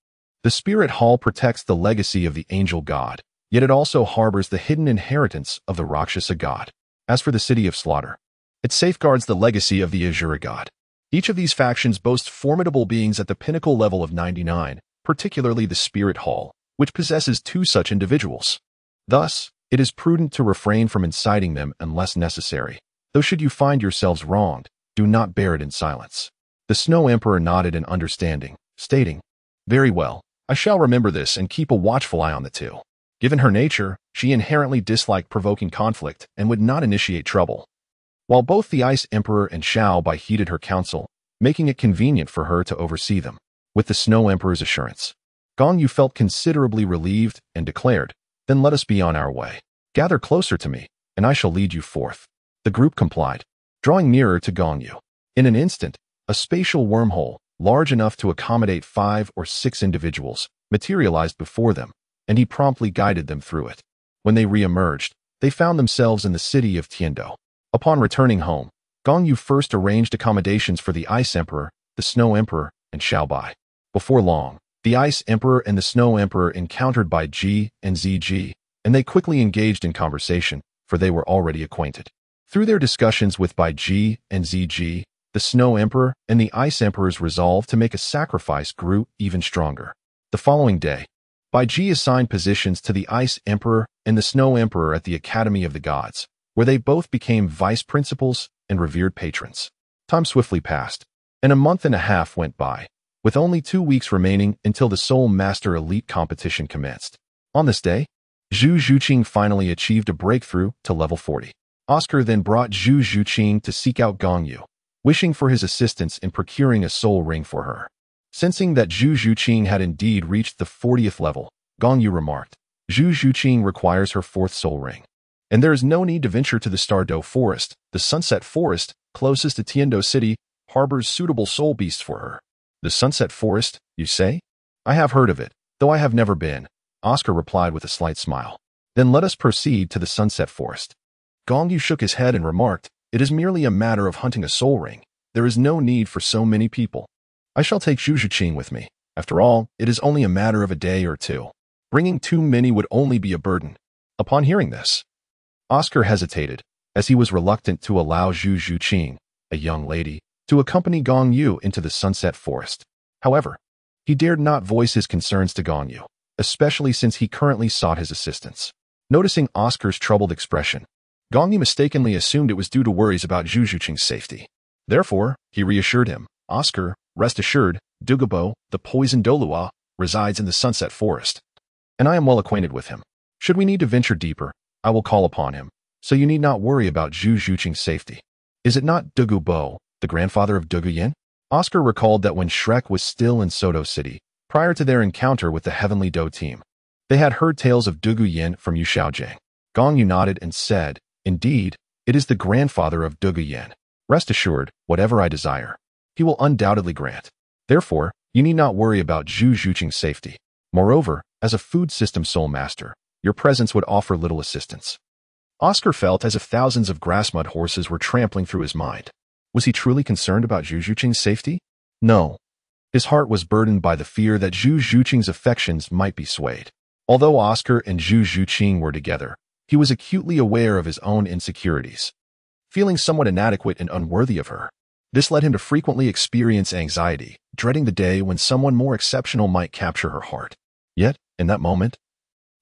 The spirit hall protects the legacy of the angel god, yet it also harbors the hidden inheritance of the Rakshasa god. As for the city of slaughter, it safeguards the legacy of the Asura god. Each of these factions boasts formidable beings at the pinnacle level of 99, particularly the spirit hall, which possesses 2 such individuals. Thus, it is prudent to refrain from inciting them unless necessary, though should you find yourselves wronged, do not bear it in silence. The Snow Emperor nodded in understanding, stating, "Very well, I shall remember this and keep a watchful eye on the 2. Given her nature, she inherently disliked provoking conflict and would not initiate trouble." While both the Ice Emperor and Xiao Bai heeded her counsel, making it convenient for her to oversee them. With the Snow Emperor's assurance, Gong Yu felt considerably relieved and declared, "Then let us be on our way. Gather closer to me, and I shall lead you forth." The group complied, drawing nearer to Gong Yu. In an instant, a spatial wormhole, large enough to accommodate 5 or 6 individuals, materialized before them, and he promptly guided them through it. When they re-emerged, they found themselves in the city of Tiando. Upon returning home, Gong Yu first arranged accommodations for the Ice Emperor, the Snow Emperor, and Xiao Bai. Before long, the Ice Emperor and the Snow Emperor encountered Bai Ji and ZG, and they quickly engaged in conversation, for they were already acquainted. Through their discussions with Bai Ji and ZG, the Snow Emperor and the Ice Emperor's resolve to make a sacrifice grew even stronger. The following day, Bai Ji assigned positions to the Ice Emperor and the Snow Emperor at the Academy of the Gods, where they both became vice principals and revered patrons. Time swiftly passed, and a month and a half went by, with only 2 weeks remaining until the Soul Master Elite competition commenced. On this day, Zhu Zhuqing finally achieved a breakthrough to level 40. Oscar then brought Zhu Zhuqing to seek out Gong Yu, wishing for his assistance in procuring a soul ring for her. Sensing that Zhu Zhuqing had indeed reached the 40th level, Gong Yu remarked, "Zhu Zhuqing requires her 4th soul ring, and there is no need to venture to the Stardow Forest. The Sunset Forest, closest to Tiando City, harbors suitable soul beasts for her." "The Sunset Forest, you say? I have heard of it, though I have never been," Oscar replied with a slight smile. "Then let us proceed to the Sunset Forest." Gong Yu shook his head and remarked, "It is merely a matter of hunting a soul ring. There is no need for so many people. I shall take Zhu Zhuqing with me. After all, it is only a matter of a day or 2. Bringing too many would only be a burden." Upon hearing this, Oscar hesitated, as he was reluctant to allow Zhu Zhuqing, a young lady, to accompany Gong Yu into the Sunset Forest. However, he dared not voice his concerns to Gong Yu, especially since he currently sought his assistance. Noticing Oscar's troubled expression, Gong Yu mistakenly assumed it was due to worries about Zhu Zhuqing's safety. Therefore, he reassured him, "Oscar, rest assured, Douluo, the poisoned Douluo, resides in the Sunset Forest, and I am well acquainted with him. Should we need to venture deeper, I will call upon him, so you need not worry about Zhu Zhuqing's safety. Is it not Douluo, the grandfather of Douluo?" Oscar recalled that when Shrek was still in Soto City, prior to their encounter with the Heavenly Do team, they had heard tales of Douluo from Yu Xiaojiang. Gong Yu nodded and said, "Indeed, it is the grandfather of Douluo. Rest assured, whatever I desire, he will undoubtedly grant. Therefore, you need not worry about Zhu Zhuqing's safety. Moreover, as a food system soul master, your presence would offer little assistance." Oscar felt as if thousands of grass-mud horses were trampling through his mind. Was he truly concerned about Zhu Zhuqing's safety? No. His heart was burdened by the fear that Zhu Zhuqing's affections might be swayed. Although Oscar and Zhu Zhuqing were together, he was acutely aware of his own insecurities, feeling somewhat inadequate and unworthy of her. This led him to frequently experience anxiety, dreading the day when someone more exceptional might capture her heart. Yet, in that moment,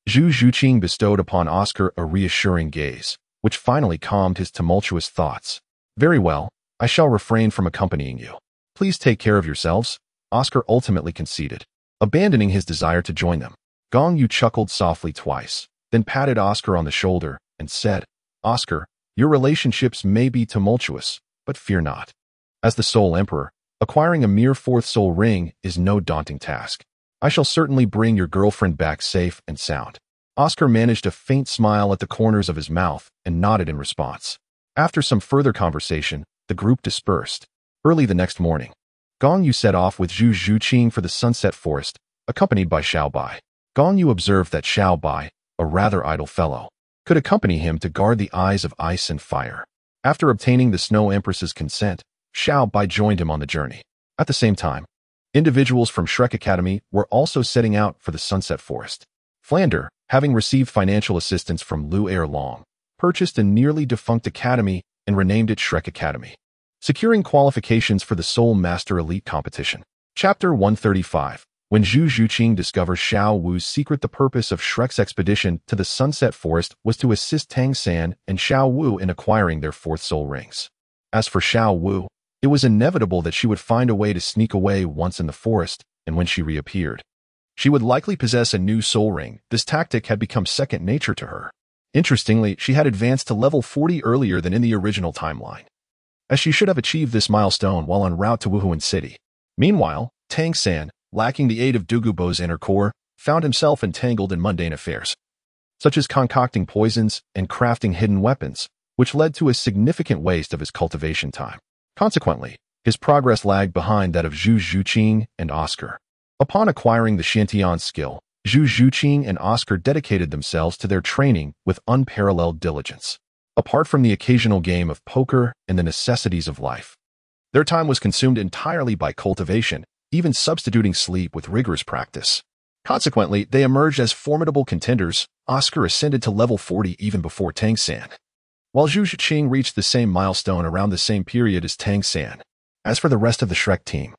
Zhu Zhuqing bestowed upon Oscar a reassuring gaze, which finally calmed his tumultuous thoughts. "Very well, I shall refrain from accompanying you. Please take care of yourselves," Oscar ultimately conceded, abandoning his desire to join them. Gong Yu chuckled softly twice, then patted Oscar on the shoulder and said, "Oscar, your relationships may be tumultuous, but fear not. As the Soul Emperor, acquiring a mere 4th soul ring is no daunting task. I shall certainly bring your girlfriend back safe and sound." Oscar managed a faint smile at the corners of his mouth and nodded in response. After some further conversation, the group dispersed. Early the next morning, Gong Yu set off with Zhu Zhuqing for the Sunset Forest, accompanied by Xiao Bai. Gong Yu observed that Xiao Bai, a rather idle fellow, could accompany him to guard the eyes of ice and fire. After obtaining the Snow Empress's consent, Xiao Bai joined him on the journey. At the same time, Individuals from Shrek Academy were also setting out for the Sunset Forest. Flander, having received financial assistance from Lu Erlong, purchased a nearly defunct academy and renamed it Shrek Academy, securing qualifications for the Soul Master Elite competition. Chapter 135. When Zhu Zhuqing discovers Xiao Wu's secret, the purpose of Shrek's expedition to the Sunset Forest was to assist Tang San and Xiao Wu in acquiring their fourth soul rings. As for Xiao Wu, it was inevitable that she would find a way to sneak away once in the forest, and when she reappeared, she would likely possess a new soul ring. This tactic had become second nature to her. Interestingly, she had advanced to level 40 earlier than in the original timeline, as she should have achieved this milestone while en route to Wuhuan City. Meanwhile, Tang San, lacking the aid of Douluo's inner core, found himself entangled in mundane affairs, such as concocting poisons and crafting hidden weapons, which led to a significant waste of his cultivation time. Consequently, his progress lagged behind that of Zhu Zhuqing and Oscar. Upon acquiring the Xiantian skill, Zhu Zhuqing and Oscar dedicated themselves to their training with unparalleled diligence. Apart from the occasional game of poker and the necessities of life, their time was consumed entirely by cultivation, even substituting sleep with rigorous practice. Consequently, they emerged as formidable contenders. Oscar ascended to level 40 even before Tang San, while Zhu Zhuqing reached the same milestone around the same period as Tang San. As for the rest of the Shrek team,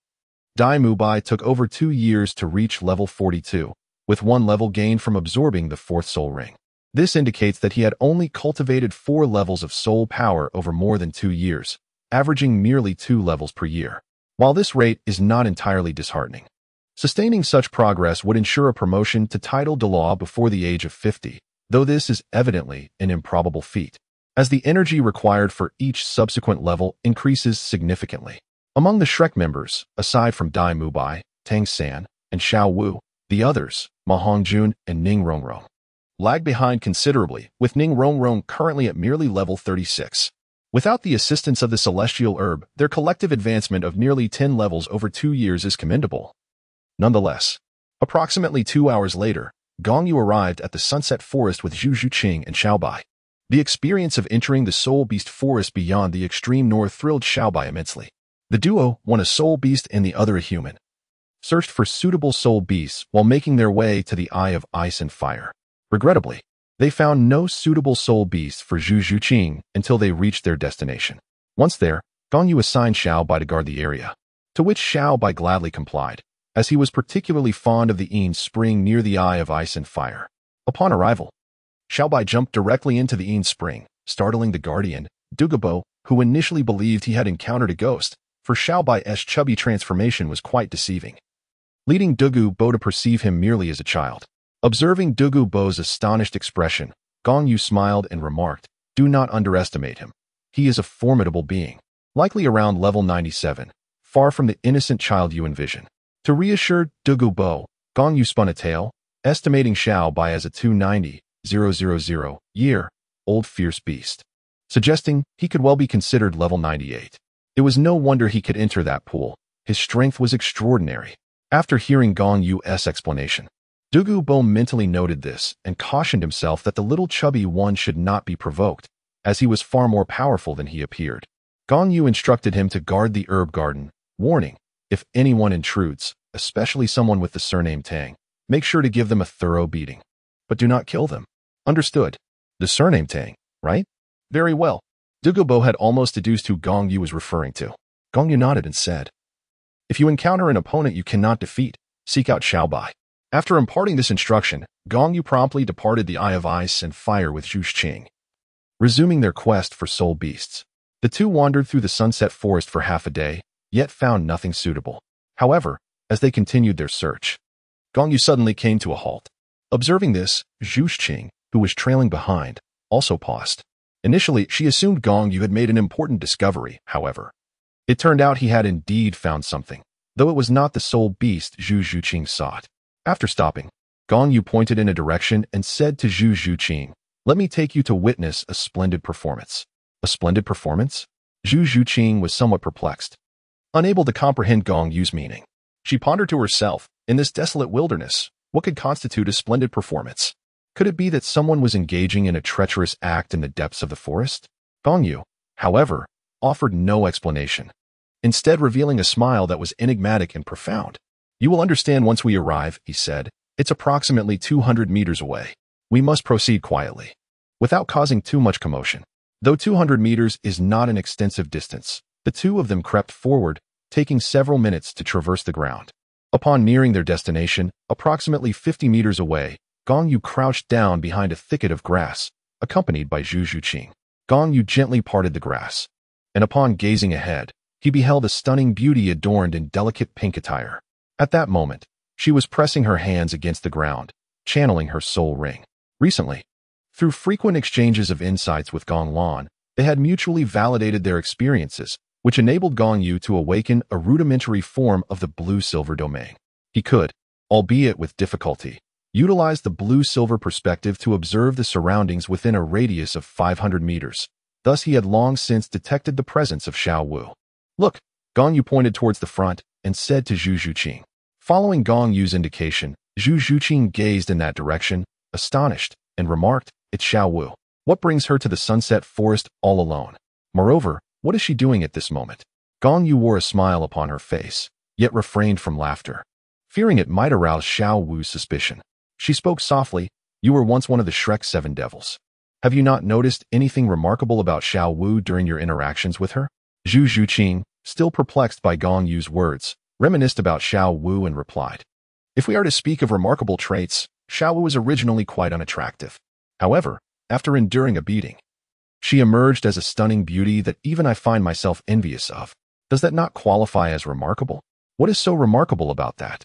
Dai Mubai took over 2 years to reach level 42, with 1 level gained from absorbing the fourth soul ring. This indicates that he had only cultivated 4 levels of soul power over more than 2 years, averaging merely 2 levels per year. While this rate is not entirely disheartening, sustaining such progress would ensure a promotion to title Douluo before the age of 50, though this is evidently an improbable feat, as the energy required for each subsequent level increases significantly. Among the Shrek members, aside from Dai Mubai, Tang San, and Xiao Wu, the others, Ma Hongjun and Ning Rongrong, lag behind considerably, with Ning Rongrong currently at merely level 36. Without the assistance of the celestial herb, their collective advancement of nearly 10 levels over 2 years is commendable. Nonetheless, approximately 2 hours later, Gong Yu arrived at the Sunset Forest with Zhu Zhuqing and Xiaobai. The experience of entering the Soul Beast Forest beyond the extreme north thrilled Xiaobai immensely. The duo, one a soul beast and the other a human, searched for suitable soul beasts while making their way to the Eye of Ice and Fire. Regrettably, they found no suitable soul beasts for Zhu Zhuqing until they reached their destination. Once there, Gong Yu assigned Xiaobai to guard the area, to which Xiaobai gladly complied, as he was particularly fond of the Yin Spring near the Eye of Ice and Fire. Upon arrival, Xiaobai jumped directly into the Yin Spring, startling the guardian, Douluo, who initially believed he had encountered a ghost, for Xiaobai's chubby transformation was quite deceiving, leading Douluo to perceive him merely as a child. Observing Douluo's astonished expression, Gong Yu smiled and remarked, "Do not underestimate him. He is a formidable being, likely around level 97, far from the innocent child you envision." To reassure Douluo, Gong Yu spun a tale, estimating Xiaobai as a 290,000-year-old fierce beast, suggesting he could well be considered level 98. It was no wonder he could enter that pool. His strength was extraordinary. After hearing Gong Yu's explanation, Douluo mentally noted this and cautioned himself that the little chubby one should not be provoked, as he was far more powerful than he appeared. Gong Yu instructed him to guard the herb garden, warning, if anyone intrudes, especially someone with the surname Tang, make sure to give them a thorough beating. But do not kill them. Understood? The surname Tang, right? Very well. Douluo had almost deduced who Gong Yu was referring to. Gong Yu nodded and said, "If you encounter an opponent you cannot defeat, seek out Xiaobai." After imparting this instruction, Gong Yu promptly departed the Eye of Ice and Fire with Zhu Zhuqing. Resuming their quest for soul beasts, the two wandered through the Sunset Forest for half a day, yet found nothing suitable. However, as they continued their search, Gong Yu suddenly came to a halt. Observing this, Zhu Zhuqing, who was trailing behind, also paused. Initially, she assumed Gong Yu had made an important discovery, however. It turned out he had indeed found something, though it was not the soul beast Zhu Zhuqing sought. After stopping, Gong Yu pointed in a direction and said to Zhu Zhuqing, "Let me take you to witness a splendid performance." A splendid performance? Zhu Zhuqing was somewhat perplexed, unable to comprehend Gong Yu's meaning. She pondered to herself, in this desolate wilderness, what could constitute a splendid performance? Could it be that someone was engaging in a treacherous act in the depths of the forest? Gong Yu, however, offered no explanation, instead revealing a smile that was enigmatic and profound. You will understand once we arrive, he said. It's approximately 200 meters away. We must proceed quietly, without causing too much commotion. Though 200 meters is not an extensive distance, the two of them crept forward, taking several minutes to traverse the ground. Upon nearing their destination, approximately 50 meters away, Gong Yu crouched down behind a thicket of grass, accompanied by Zhu Zhuqing. Gong Yu gently parted the grass, and upon gazing ahead, he beheld a stunning beauty adorned in delicate pink attire. At that moment, she was pressing her hands against the ground, channeling her soul ring. Recently, through frequent exchanges of insights with Gong Lan, they had mutually validated their experiences, which enabled Gong Yu to awaken a rudimentary form of the blue-silver domain. He could, albeit with difficulty, utilize the blue-silver perspective to observe the surroundings within a radius of 500 meters. Thus, he had long since detected the presence of Xiao Wu. Look, Gong Yu pointed towards the front and said to Zhu Zhuqing. Following Gong Yu's indication, Zhu Zhuqing gazed in that direction, astonished, and remarked, "It's Xiao Wu. What brings her to the sunset forest all alone? Moreover, what is she doing at this moment?" Gong Yu wore a smile upon her face, yet refrained from laughter, fearing it might arouse Xiao Wu's suspicion. She spoke softly, "You were once one of the Shrek's 7 devils. Have you not noticed anything remarkable about Xiao Wu during your interactions with her?" Zhu Zhuqing, still perplexed by Gong Yu's words, reminisced about Xiao Wu and replied, "If we are to speak of remarkable traits, Xiao Wu was originally quite unattractive. However, after enduring a beating, she emerged as a stunning beauty that even I find myself envious of. Does that not qualify as remarkable? What is so remarkable about that?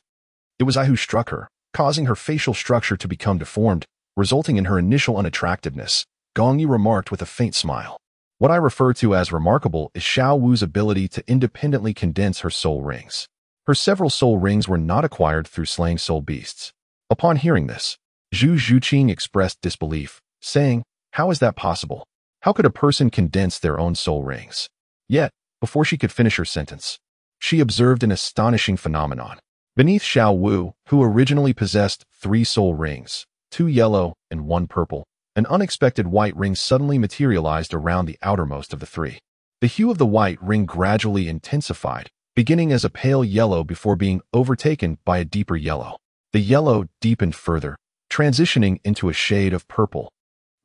It was I who struck her, causing her facial structure to become deformed, resulting in her initial unattractiveness," Gong Yu remarked with a faint smile. "What I refer to as remarkable is Xiao Wu's ability to independently condense her soul rings. Her several soul rings were not acquired through slaying soul beasts." Upon hearing this, Zhu Zhuqing expressed disbelief, saying, "How is that possible? How could a person condense their own soul rings?" Yet, before she could finish her sentence, she observed an astonishing phenomenon. Beneath Xiao Wu, who originally possessed 3 soul rings, 2 yellow and 1 purple, an unexpected white ring suddenly materialized around the outermost of the 3. The hue of the white ring gradually intensified, beginning as a pale yellow before being overtaken by a deeper yellow. The yellow deepened further, transitioning into a shade of purple,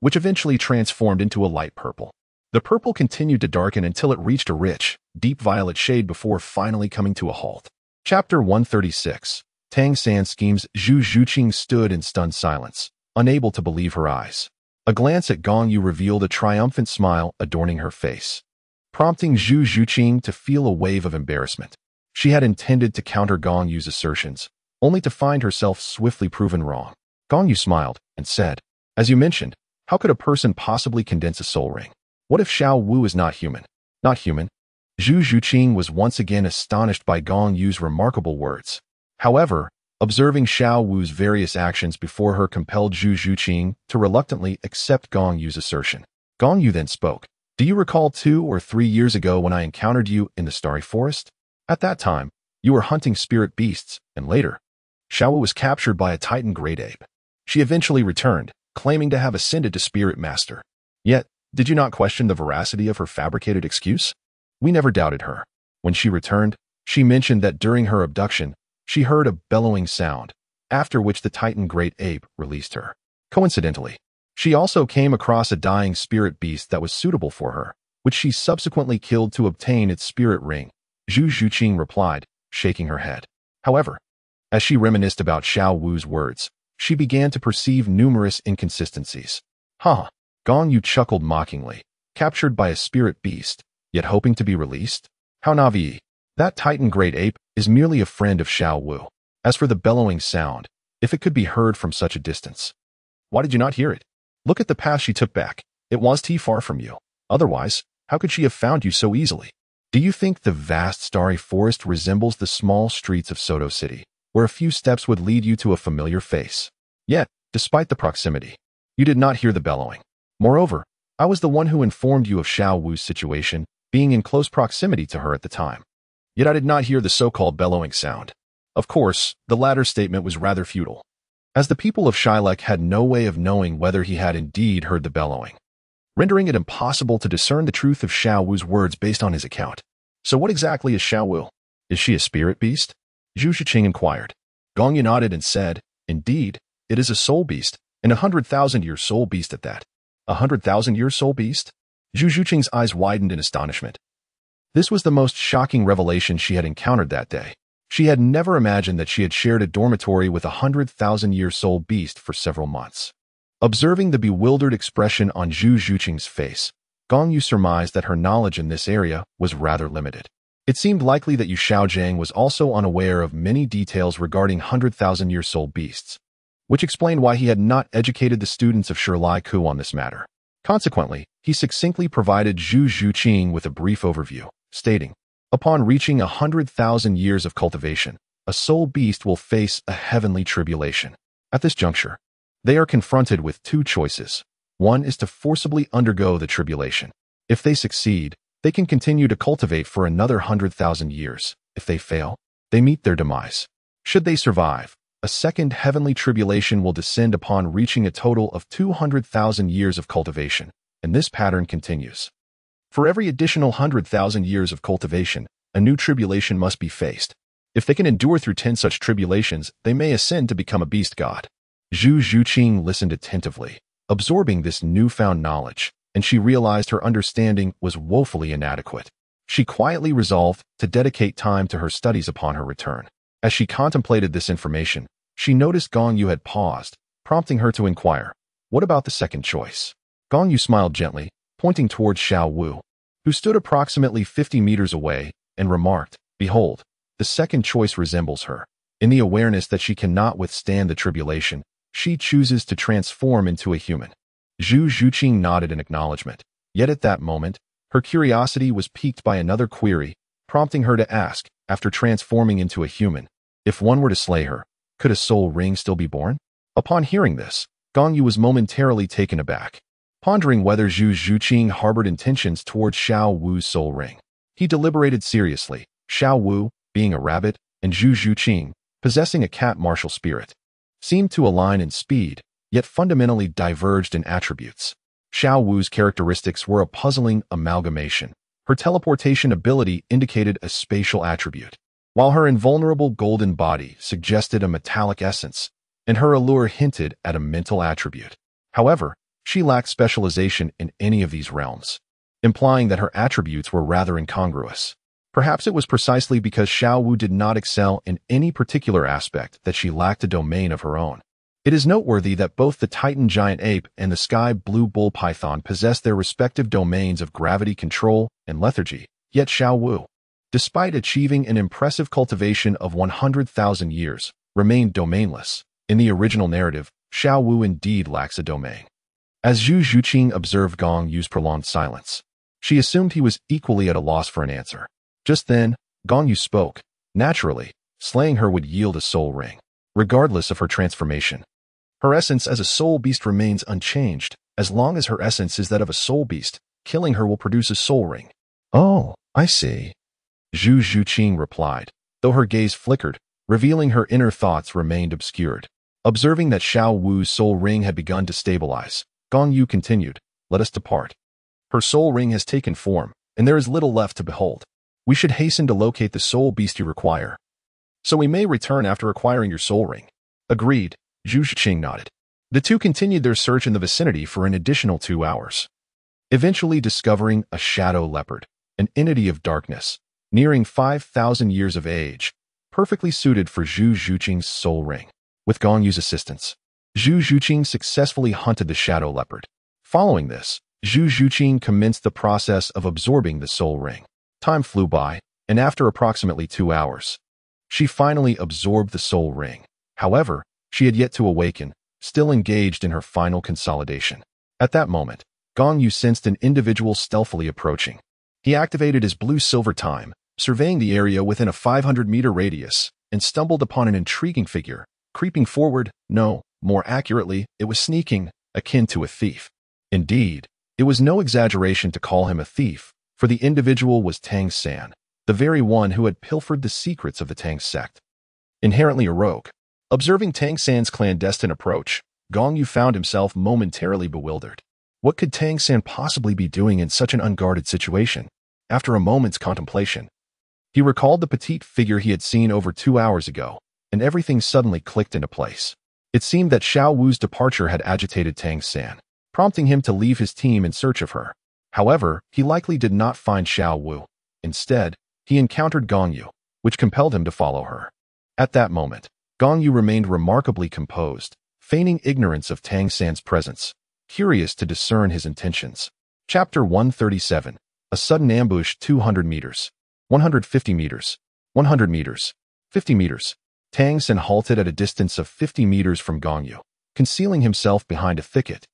which eventually transformed into a light purple. The purple continued to darken until it reached a rich, deep violet shade before finally coming to a halt. Chapter 136. Tang San schemes. Zhu Zhuqing stood in stunned silence, unable to believe her eyes. A glance at Gong Yu revealed a triumphant smile adorning her face, prompting Zhu Zhuqing to feel a wave of embarrassment. She had intended to counter Gong Yu's assertions, only to find herself swiftly proven wrong. Gong Yu smiled and said, "As you mentioned, how could a person possibly condense a soul ring? What if Xiao Wu is not human?" "Not human?" Zhu Zhuqing was once again astonished by Gong Yu's remarkable words. However, observing Xiao Wu's various actions before her compelled Zhu Zhuqing to reluctantly accept Gong Yu's assertion. Gong Yu then spoke. "Do you recall 2 or 3 years ago when I encountered you in the Starry Forest? At that time, you were hunting spirit beasts, and later, Xiao Wu was captured by a Titan great ape. She eventually returned, claiming to have ascended to Spirit Master. Yet, did you not question the veracity of her fabricated excuse? We never doubted her. When she returned, she mentioned that during her abduction, she heard a bellowing sound, after which the Titan great ape released her. Coincidentally, she also came across a dying spirit beast that was suitable for her, which she subsequently killed to obtain its spirit ring," Zhu Zhuqing replied, shaking her head. However, as she reminisced about Xiao Wu's words, she began to perceive numerous inconsistencies. "Huh," Gong Yu chuckled mockingly, "captured by a spirit beast, yet hoping to be released? How naive. That Titan great ape is merely a friend of Xiao Wu. As for the bellowing sound, if it could be heard from such a distance, why did you not hear it? Look at the path she took back. It was too far from you. Otherwise, how could she have found you so easily? Do you think the vast starry forest resembles the small streets of Soto City, where a few steps would lead you to a familiar face? Yet, despite the proximity, you did not hear the bellowing. Moreover, I was the one who informed you of Xiao Wu's situation, being in close proximity to her at the time. Yet I did not hear the so-called bellowing sound." Of course, the latter statement was rather futile, as the people of Shilek had no way of knowing whether he had indeed heard the bellowing, rendering it impossible to discern the truth of Xiao Wu's words based on his account. So what exactly is Xiao Wu? Is she a spirit beast? Zhu Shiqing inquired. Gong Yu nodded and said, "Indeed, it is a soul beast, and 100,000-year soul beast at that." 100,000-year soul beast? Zhu Shiqing's eyes widened in astonishment. This was the most shocking revelation she had encountered that day. She had never imagined that she had shared a dormitory with a 100,000-year soul beast for several months. Observing the bewildered expression on Zhu Shiqing's face, Gong Yu surmised that her knowledge in this area was rather limited. It seemed likely that Yu Xiaojiang was also unaware of many details regarding 100,000-year soul beasts, which explained why he had not educated the students of Shilai Ku on this matter. Consequently, he succinctly provided Zhu Shiqing with a brief overview, stating, "Upon reaching 100,000 years of cultivation, a soul beast will face a heavenly tribulation. At this juncture, they are confronted with two choices. One is to forcibly undergo the tribulation. If they succeed, they can continue to cultivate for another 100,000 years. If they fail, they meet their demise. Should they survive, a second heavenly tribulation will descend upon reaching a total of 200,000 years of cultivation, and this pattern continues. For every additional 100,000 years of cultivation, a new tribulation must be faced. If they can endure through 10 such tribulations, they may ascend to become a beast god." Zhu Shiqing listened attentively, absorbing this newfound knowledge, and she realized her understanding was woefully inadequate. She quietly resolved to dedicate time to her studies upon her return. As she contemplated this information, she noticed Gong Yu had paused, prompting her to inquire, "What about the second choice?" Gong Yu smiled gently, pointing towards Xiao Wu, who stood approximately 50 meters away, and remarked, "Behold, the second choice resembles her. In the awareness that she cannot withstand the tribulation, she chooses to transform into a human." Zhu Shiqing nodded in acknowledgement, yet at that moment, her curiosity was piqued by another query, prompting her to ask, after transforming into a human, if one were to slay her, could a soul ring still be born? Upon hearing this, Gong Yu was momentarily taken aback, pondering whether Zhu Shiqing harbored intentions towards Xiao Wu's soul ring. He deliberated seriously, Xiao Wu, being a rabbit, and Zhu Shiqing, possessing a cat martial spirit, seemed to align in speed, yet fundamentally diverged in attributes. Xiao Wu's characteristics were a puzzling amalgamation. Her teleportation ability indicated a spatial attribute, while her invulnerable golden body suggested a metallic essence, and her allure hinted at a mental attribute. However, she lacked specialization in any of these realms, implying that her attributes were rather incongruous. Perhaps it was precisely because Xiao Wu did not excel in any particular aspect that she lacked a domain of her own. It is noteworthy that both the Titan giant ape and the sky blue bull python possess their respective domains of gravity control and lethargy, yet Xiao Wu, despite achieving an impressive cultivation of 100,000 years, remained domainless. In the original narrative, Xiao Wu indeed lacks a domain. As Zhu Shiqing observed Gong Yu's prolonged silence, she assumed he was equally at a loss for an answer. Just then, Gong Yu spoke. Naturally, slaying her would yield a soul ring, regardless of her transformation. Her essence as a soul beast remains unchanged. As long as her essence is that of a soul beast, killing her will produce a soul ring. "Oh, I see," Zhu Shiqing replied, though her gaze flickered, revealing her inner thoughts remained obscured. Observing that Xiao Wu's soul ring had begun to stabilize, Gong Yu continued, "Let us depart. Her soul ring has taken form, and there is little left to behold. We should hasten to locate the soul beast you require, so we may return after acquiring your soul ring." "Agreed," Zhu Shiqing nodded. The two continued their search in the vicinity for an additional 2 hours, eventually discovering a shadow leopard, an entity of darkness, nearing 5,000 years of age, perfectly suited for Zhu Shiqing's soul ring. With Gong Yu's assistance, Zhu Shiqing successfully hunted the shadow leopard. Following this, Zhu Shiqing commenced the process of absorbing the soul ring. Time flew by, and after approximately 2 hours, she finally absorbed the soul ring. However, she had yet to awaken, still engaged in her final consolidation. At that moment, Gong Yu sensed an individual stealthily approaching. He activated his blue-silver time, surveying the area within a 500-meter radius, and stumbled upon an intriguing figure, creeping forward. No, more accurately, it was sneaking, akin to a thief. Indeed, it was no exaggeration to call him a thief, for the individual was Tang San, the very one who had pilfered the secrets of the Tang sect. Inherently a rogue, observing Tang San's clandestine approach, Gong Yu found himself momentarily bewildered. What could Tang San possibly be doing in such an unguarded situation? After a moment's contemplation, He recalled the petite figure he had seen over 2 hours ago, and everything suddenly clicked into place. It seemed that Xiao Wu's departure had agitated Tang San, prompting him to leave his team in search of her. However, he likely did not find Xiao Wu. Instead, he encountered Gong Yu, which compelled him to follow her. At that moment, Gong Yu remained remarkably composed, feigning ignorance of Tang San's presence, curious to discern his intentions. Chapter 137. A sudden ambush. 200 meters. 150 meters. 100 meters. 50 meters. Tang San halted at a distance of 50 meters from Gong Yu, concealing himself behind a thicket.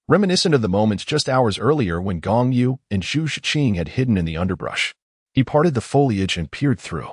Reminiscent of the moments just hours earlier when Gong Yu and Zhu Shiqing had hidden in the underbrush, he parted the foliage and peered through,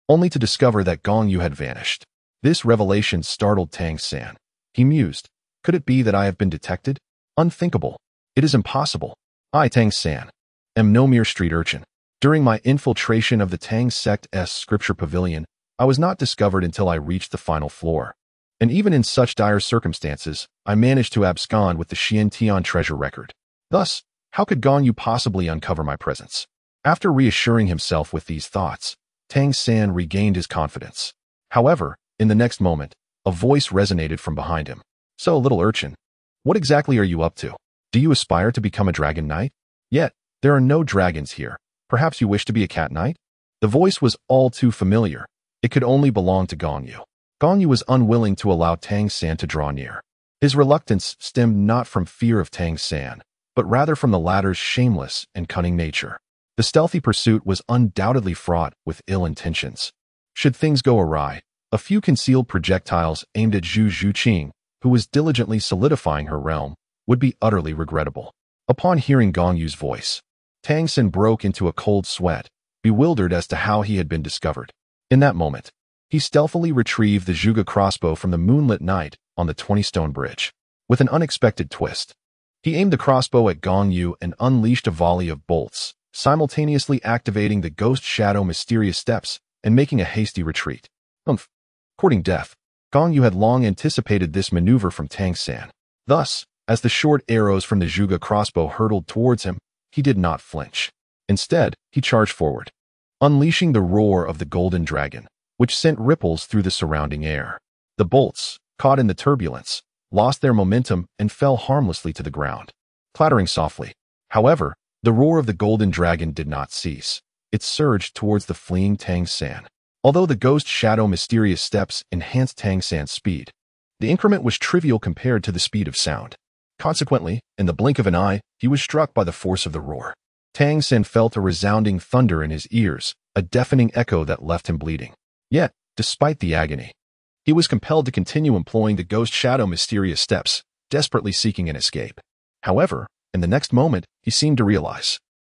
only to discover that Gong Yu had vanished. This revelation startled Tang San. He mused, could it be that I have been detected? Unthinkable. It is impossible. I, Tang San, am no mere street urchin. During my infiltration of the Tang sect's scripture pavilion, I was not discovered until I reached the final floor. And even in such dire circumstances, I managed to abscond with the Xiantian treasure record. Thus, how could Gong Yu possibly uncover my presence? After reassuring himself with these thoughts, Tang San regained his confidence. However, in the next moment, a voice resonated from behind him. So, little urchin, what exactly are you up to? Do you aspire to become a dragon knight? Yet, there are no dragons here. Perhaps you wish to be a cat knight? The voice was all too familiar. It could only belong to Gong Yu. Gong Yu was unwilling to allow Tang San to draw near. His reluctance stemmed not from fear of Tang San, but rather from the latter's shameless and cunning nature. The stealthy pursuit was undoubtedly fraught with ill intentions. Should things go awry, a few concealed projectiles aimed at Zhu Shiqing, who was diligently solidifying her realm, would be utterly regrettable. Upon hearing Gong Yu's voice, Tang San broke into a cold sweat, bewildered as to how he had been discovered. In that moment, he stealthily retrieved the Zhuge crossbow from the moonlit night on the 20-stone bridge. With an unexpected twist, he aimed the crossbow at Gong Yu and unleashed a volley of bolts, simultaneously activating the ghost shadow mysterious steps and making a hasty retreat. Courting death, Gong Yu had long anticipated this maneuver from Tang San. Thus, as the short arrows from the Zhuge crossbow hurtled towards him, he did not flinch. Instead, he charged forward, unleashing the roar of the golden dragon, which sent ripples through the surrounding air. The bolts, caught in the turbulence, lost their momentum and fell harmlessly to the ground, clattering softly. However, the roar of the golden dragon did not cease. It surged towards the fleeing Tang San. Although the ghost shadow mysterious steps enhanced Tang San's speed, the increment was trivial compared to the speed of sound. Consequently, in the blink of an eye, he was struck by the force of the roar. Tang San felt a resounding thunder in his ears, a deafening echo that left him bleeding. Yet, despite the agony, he was compelled to continue employing the ghost shadow mysterious steps, desperately seeking an escape. However, in the next moment, he seemed to realize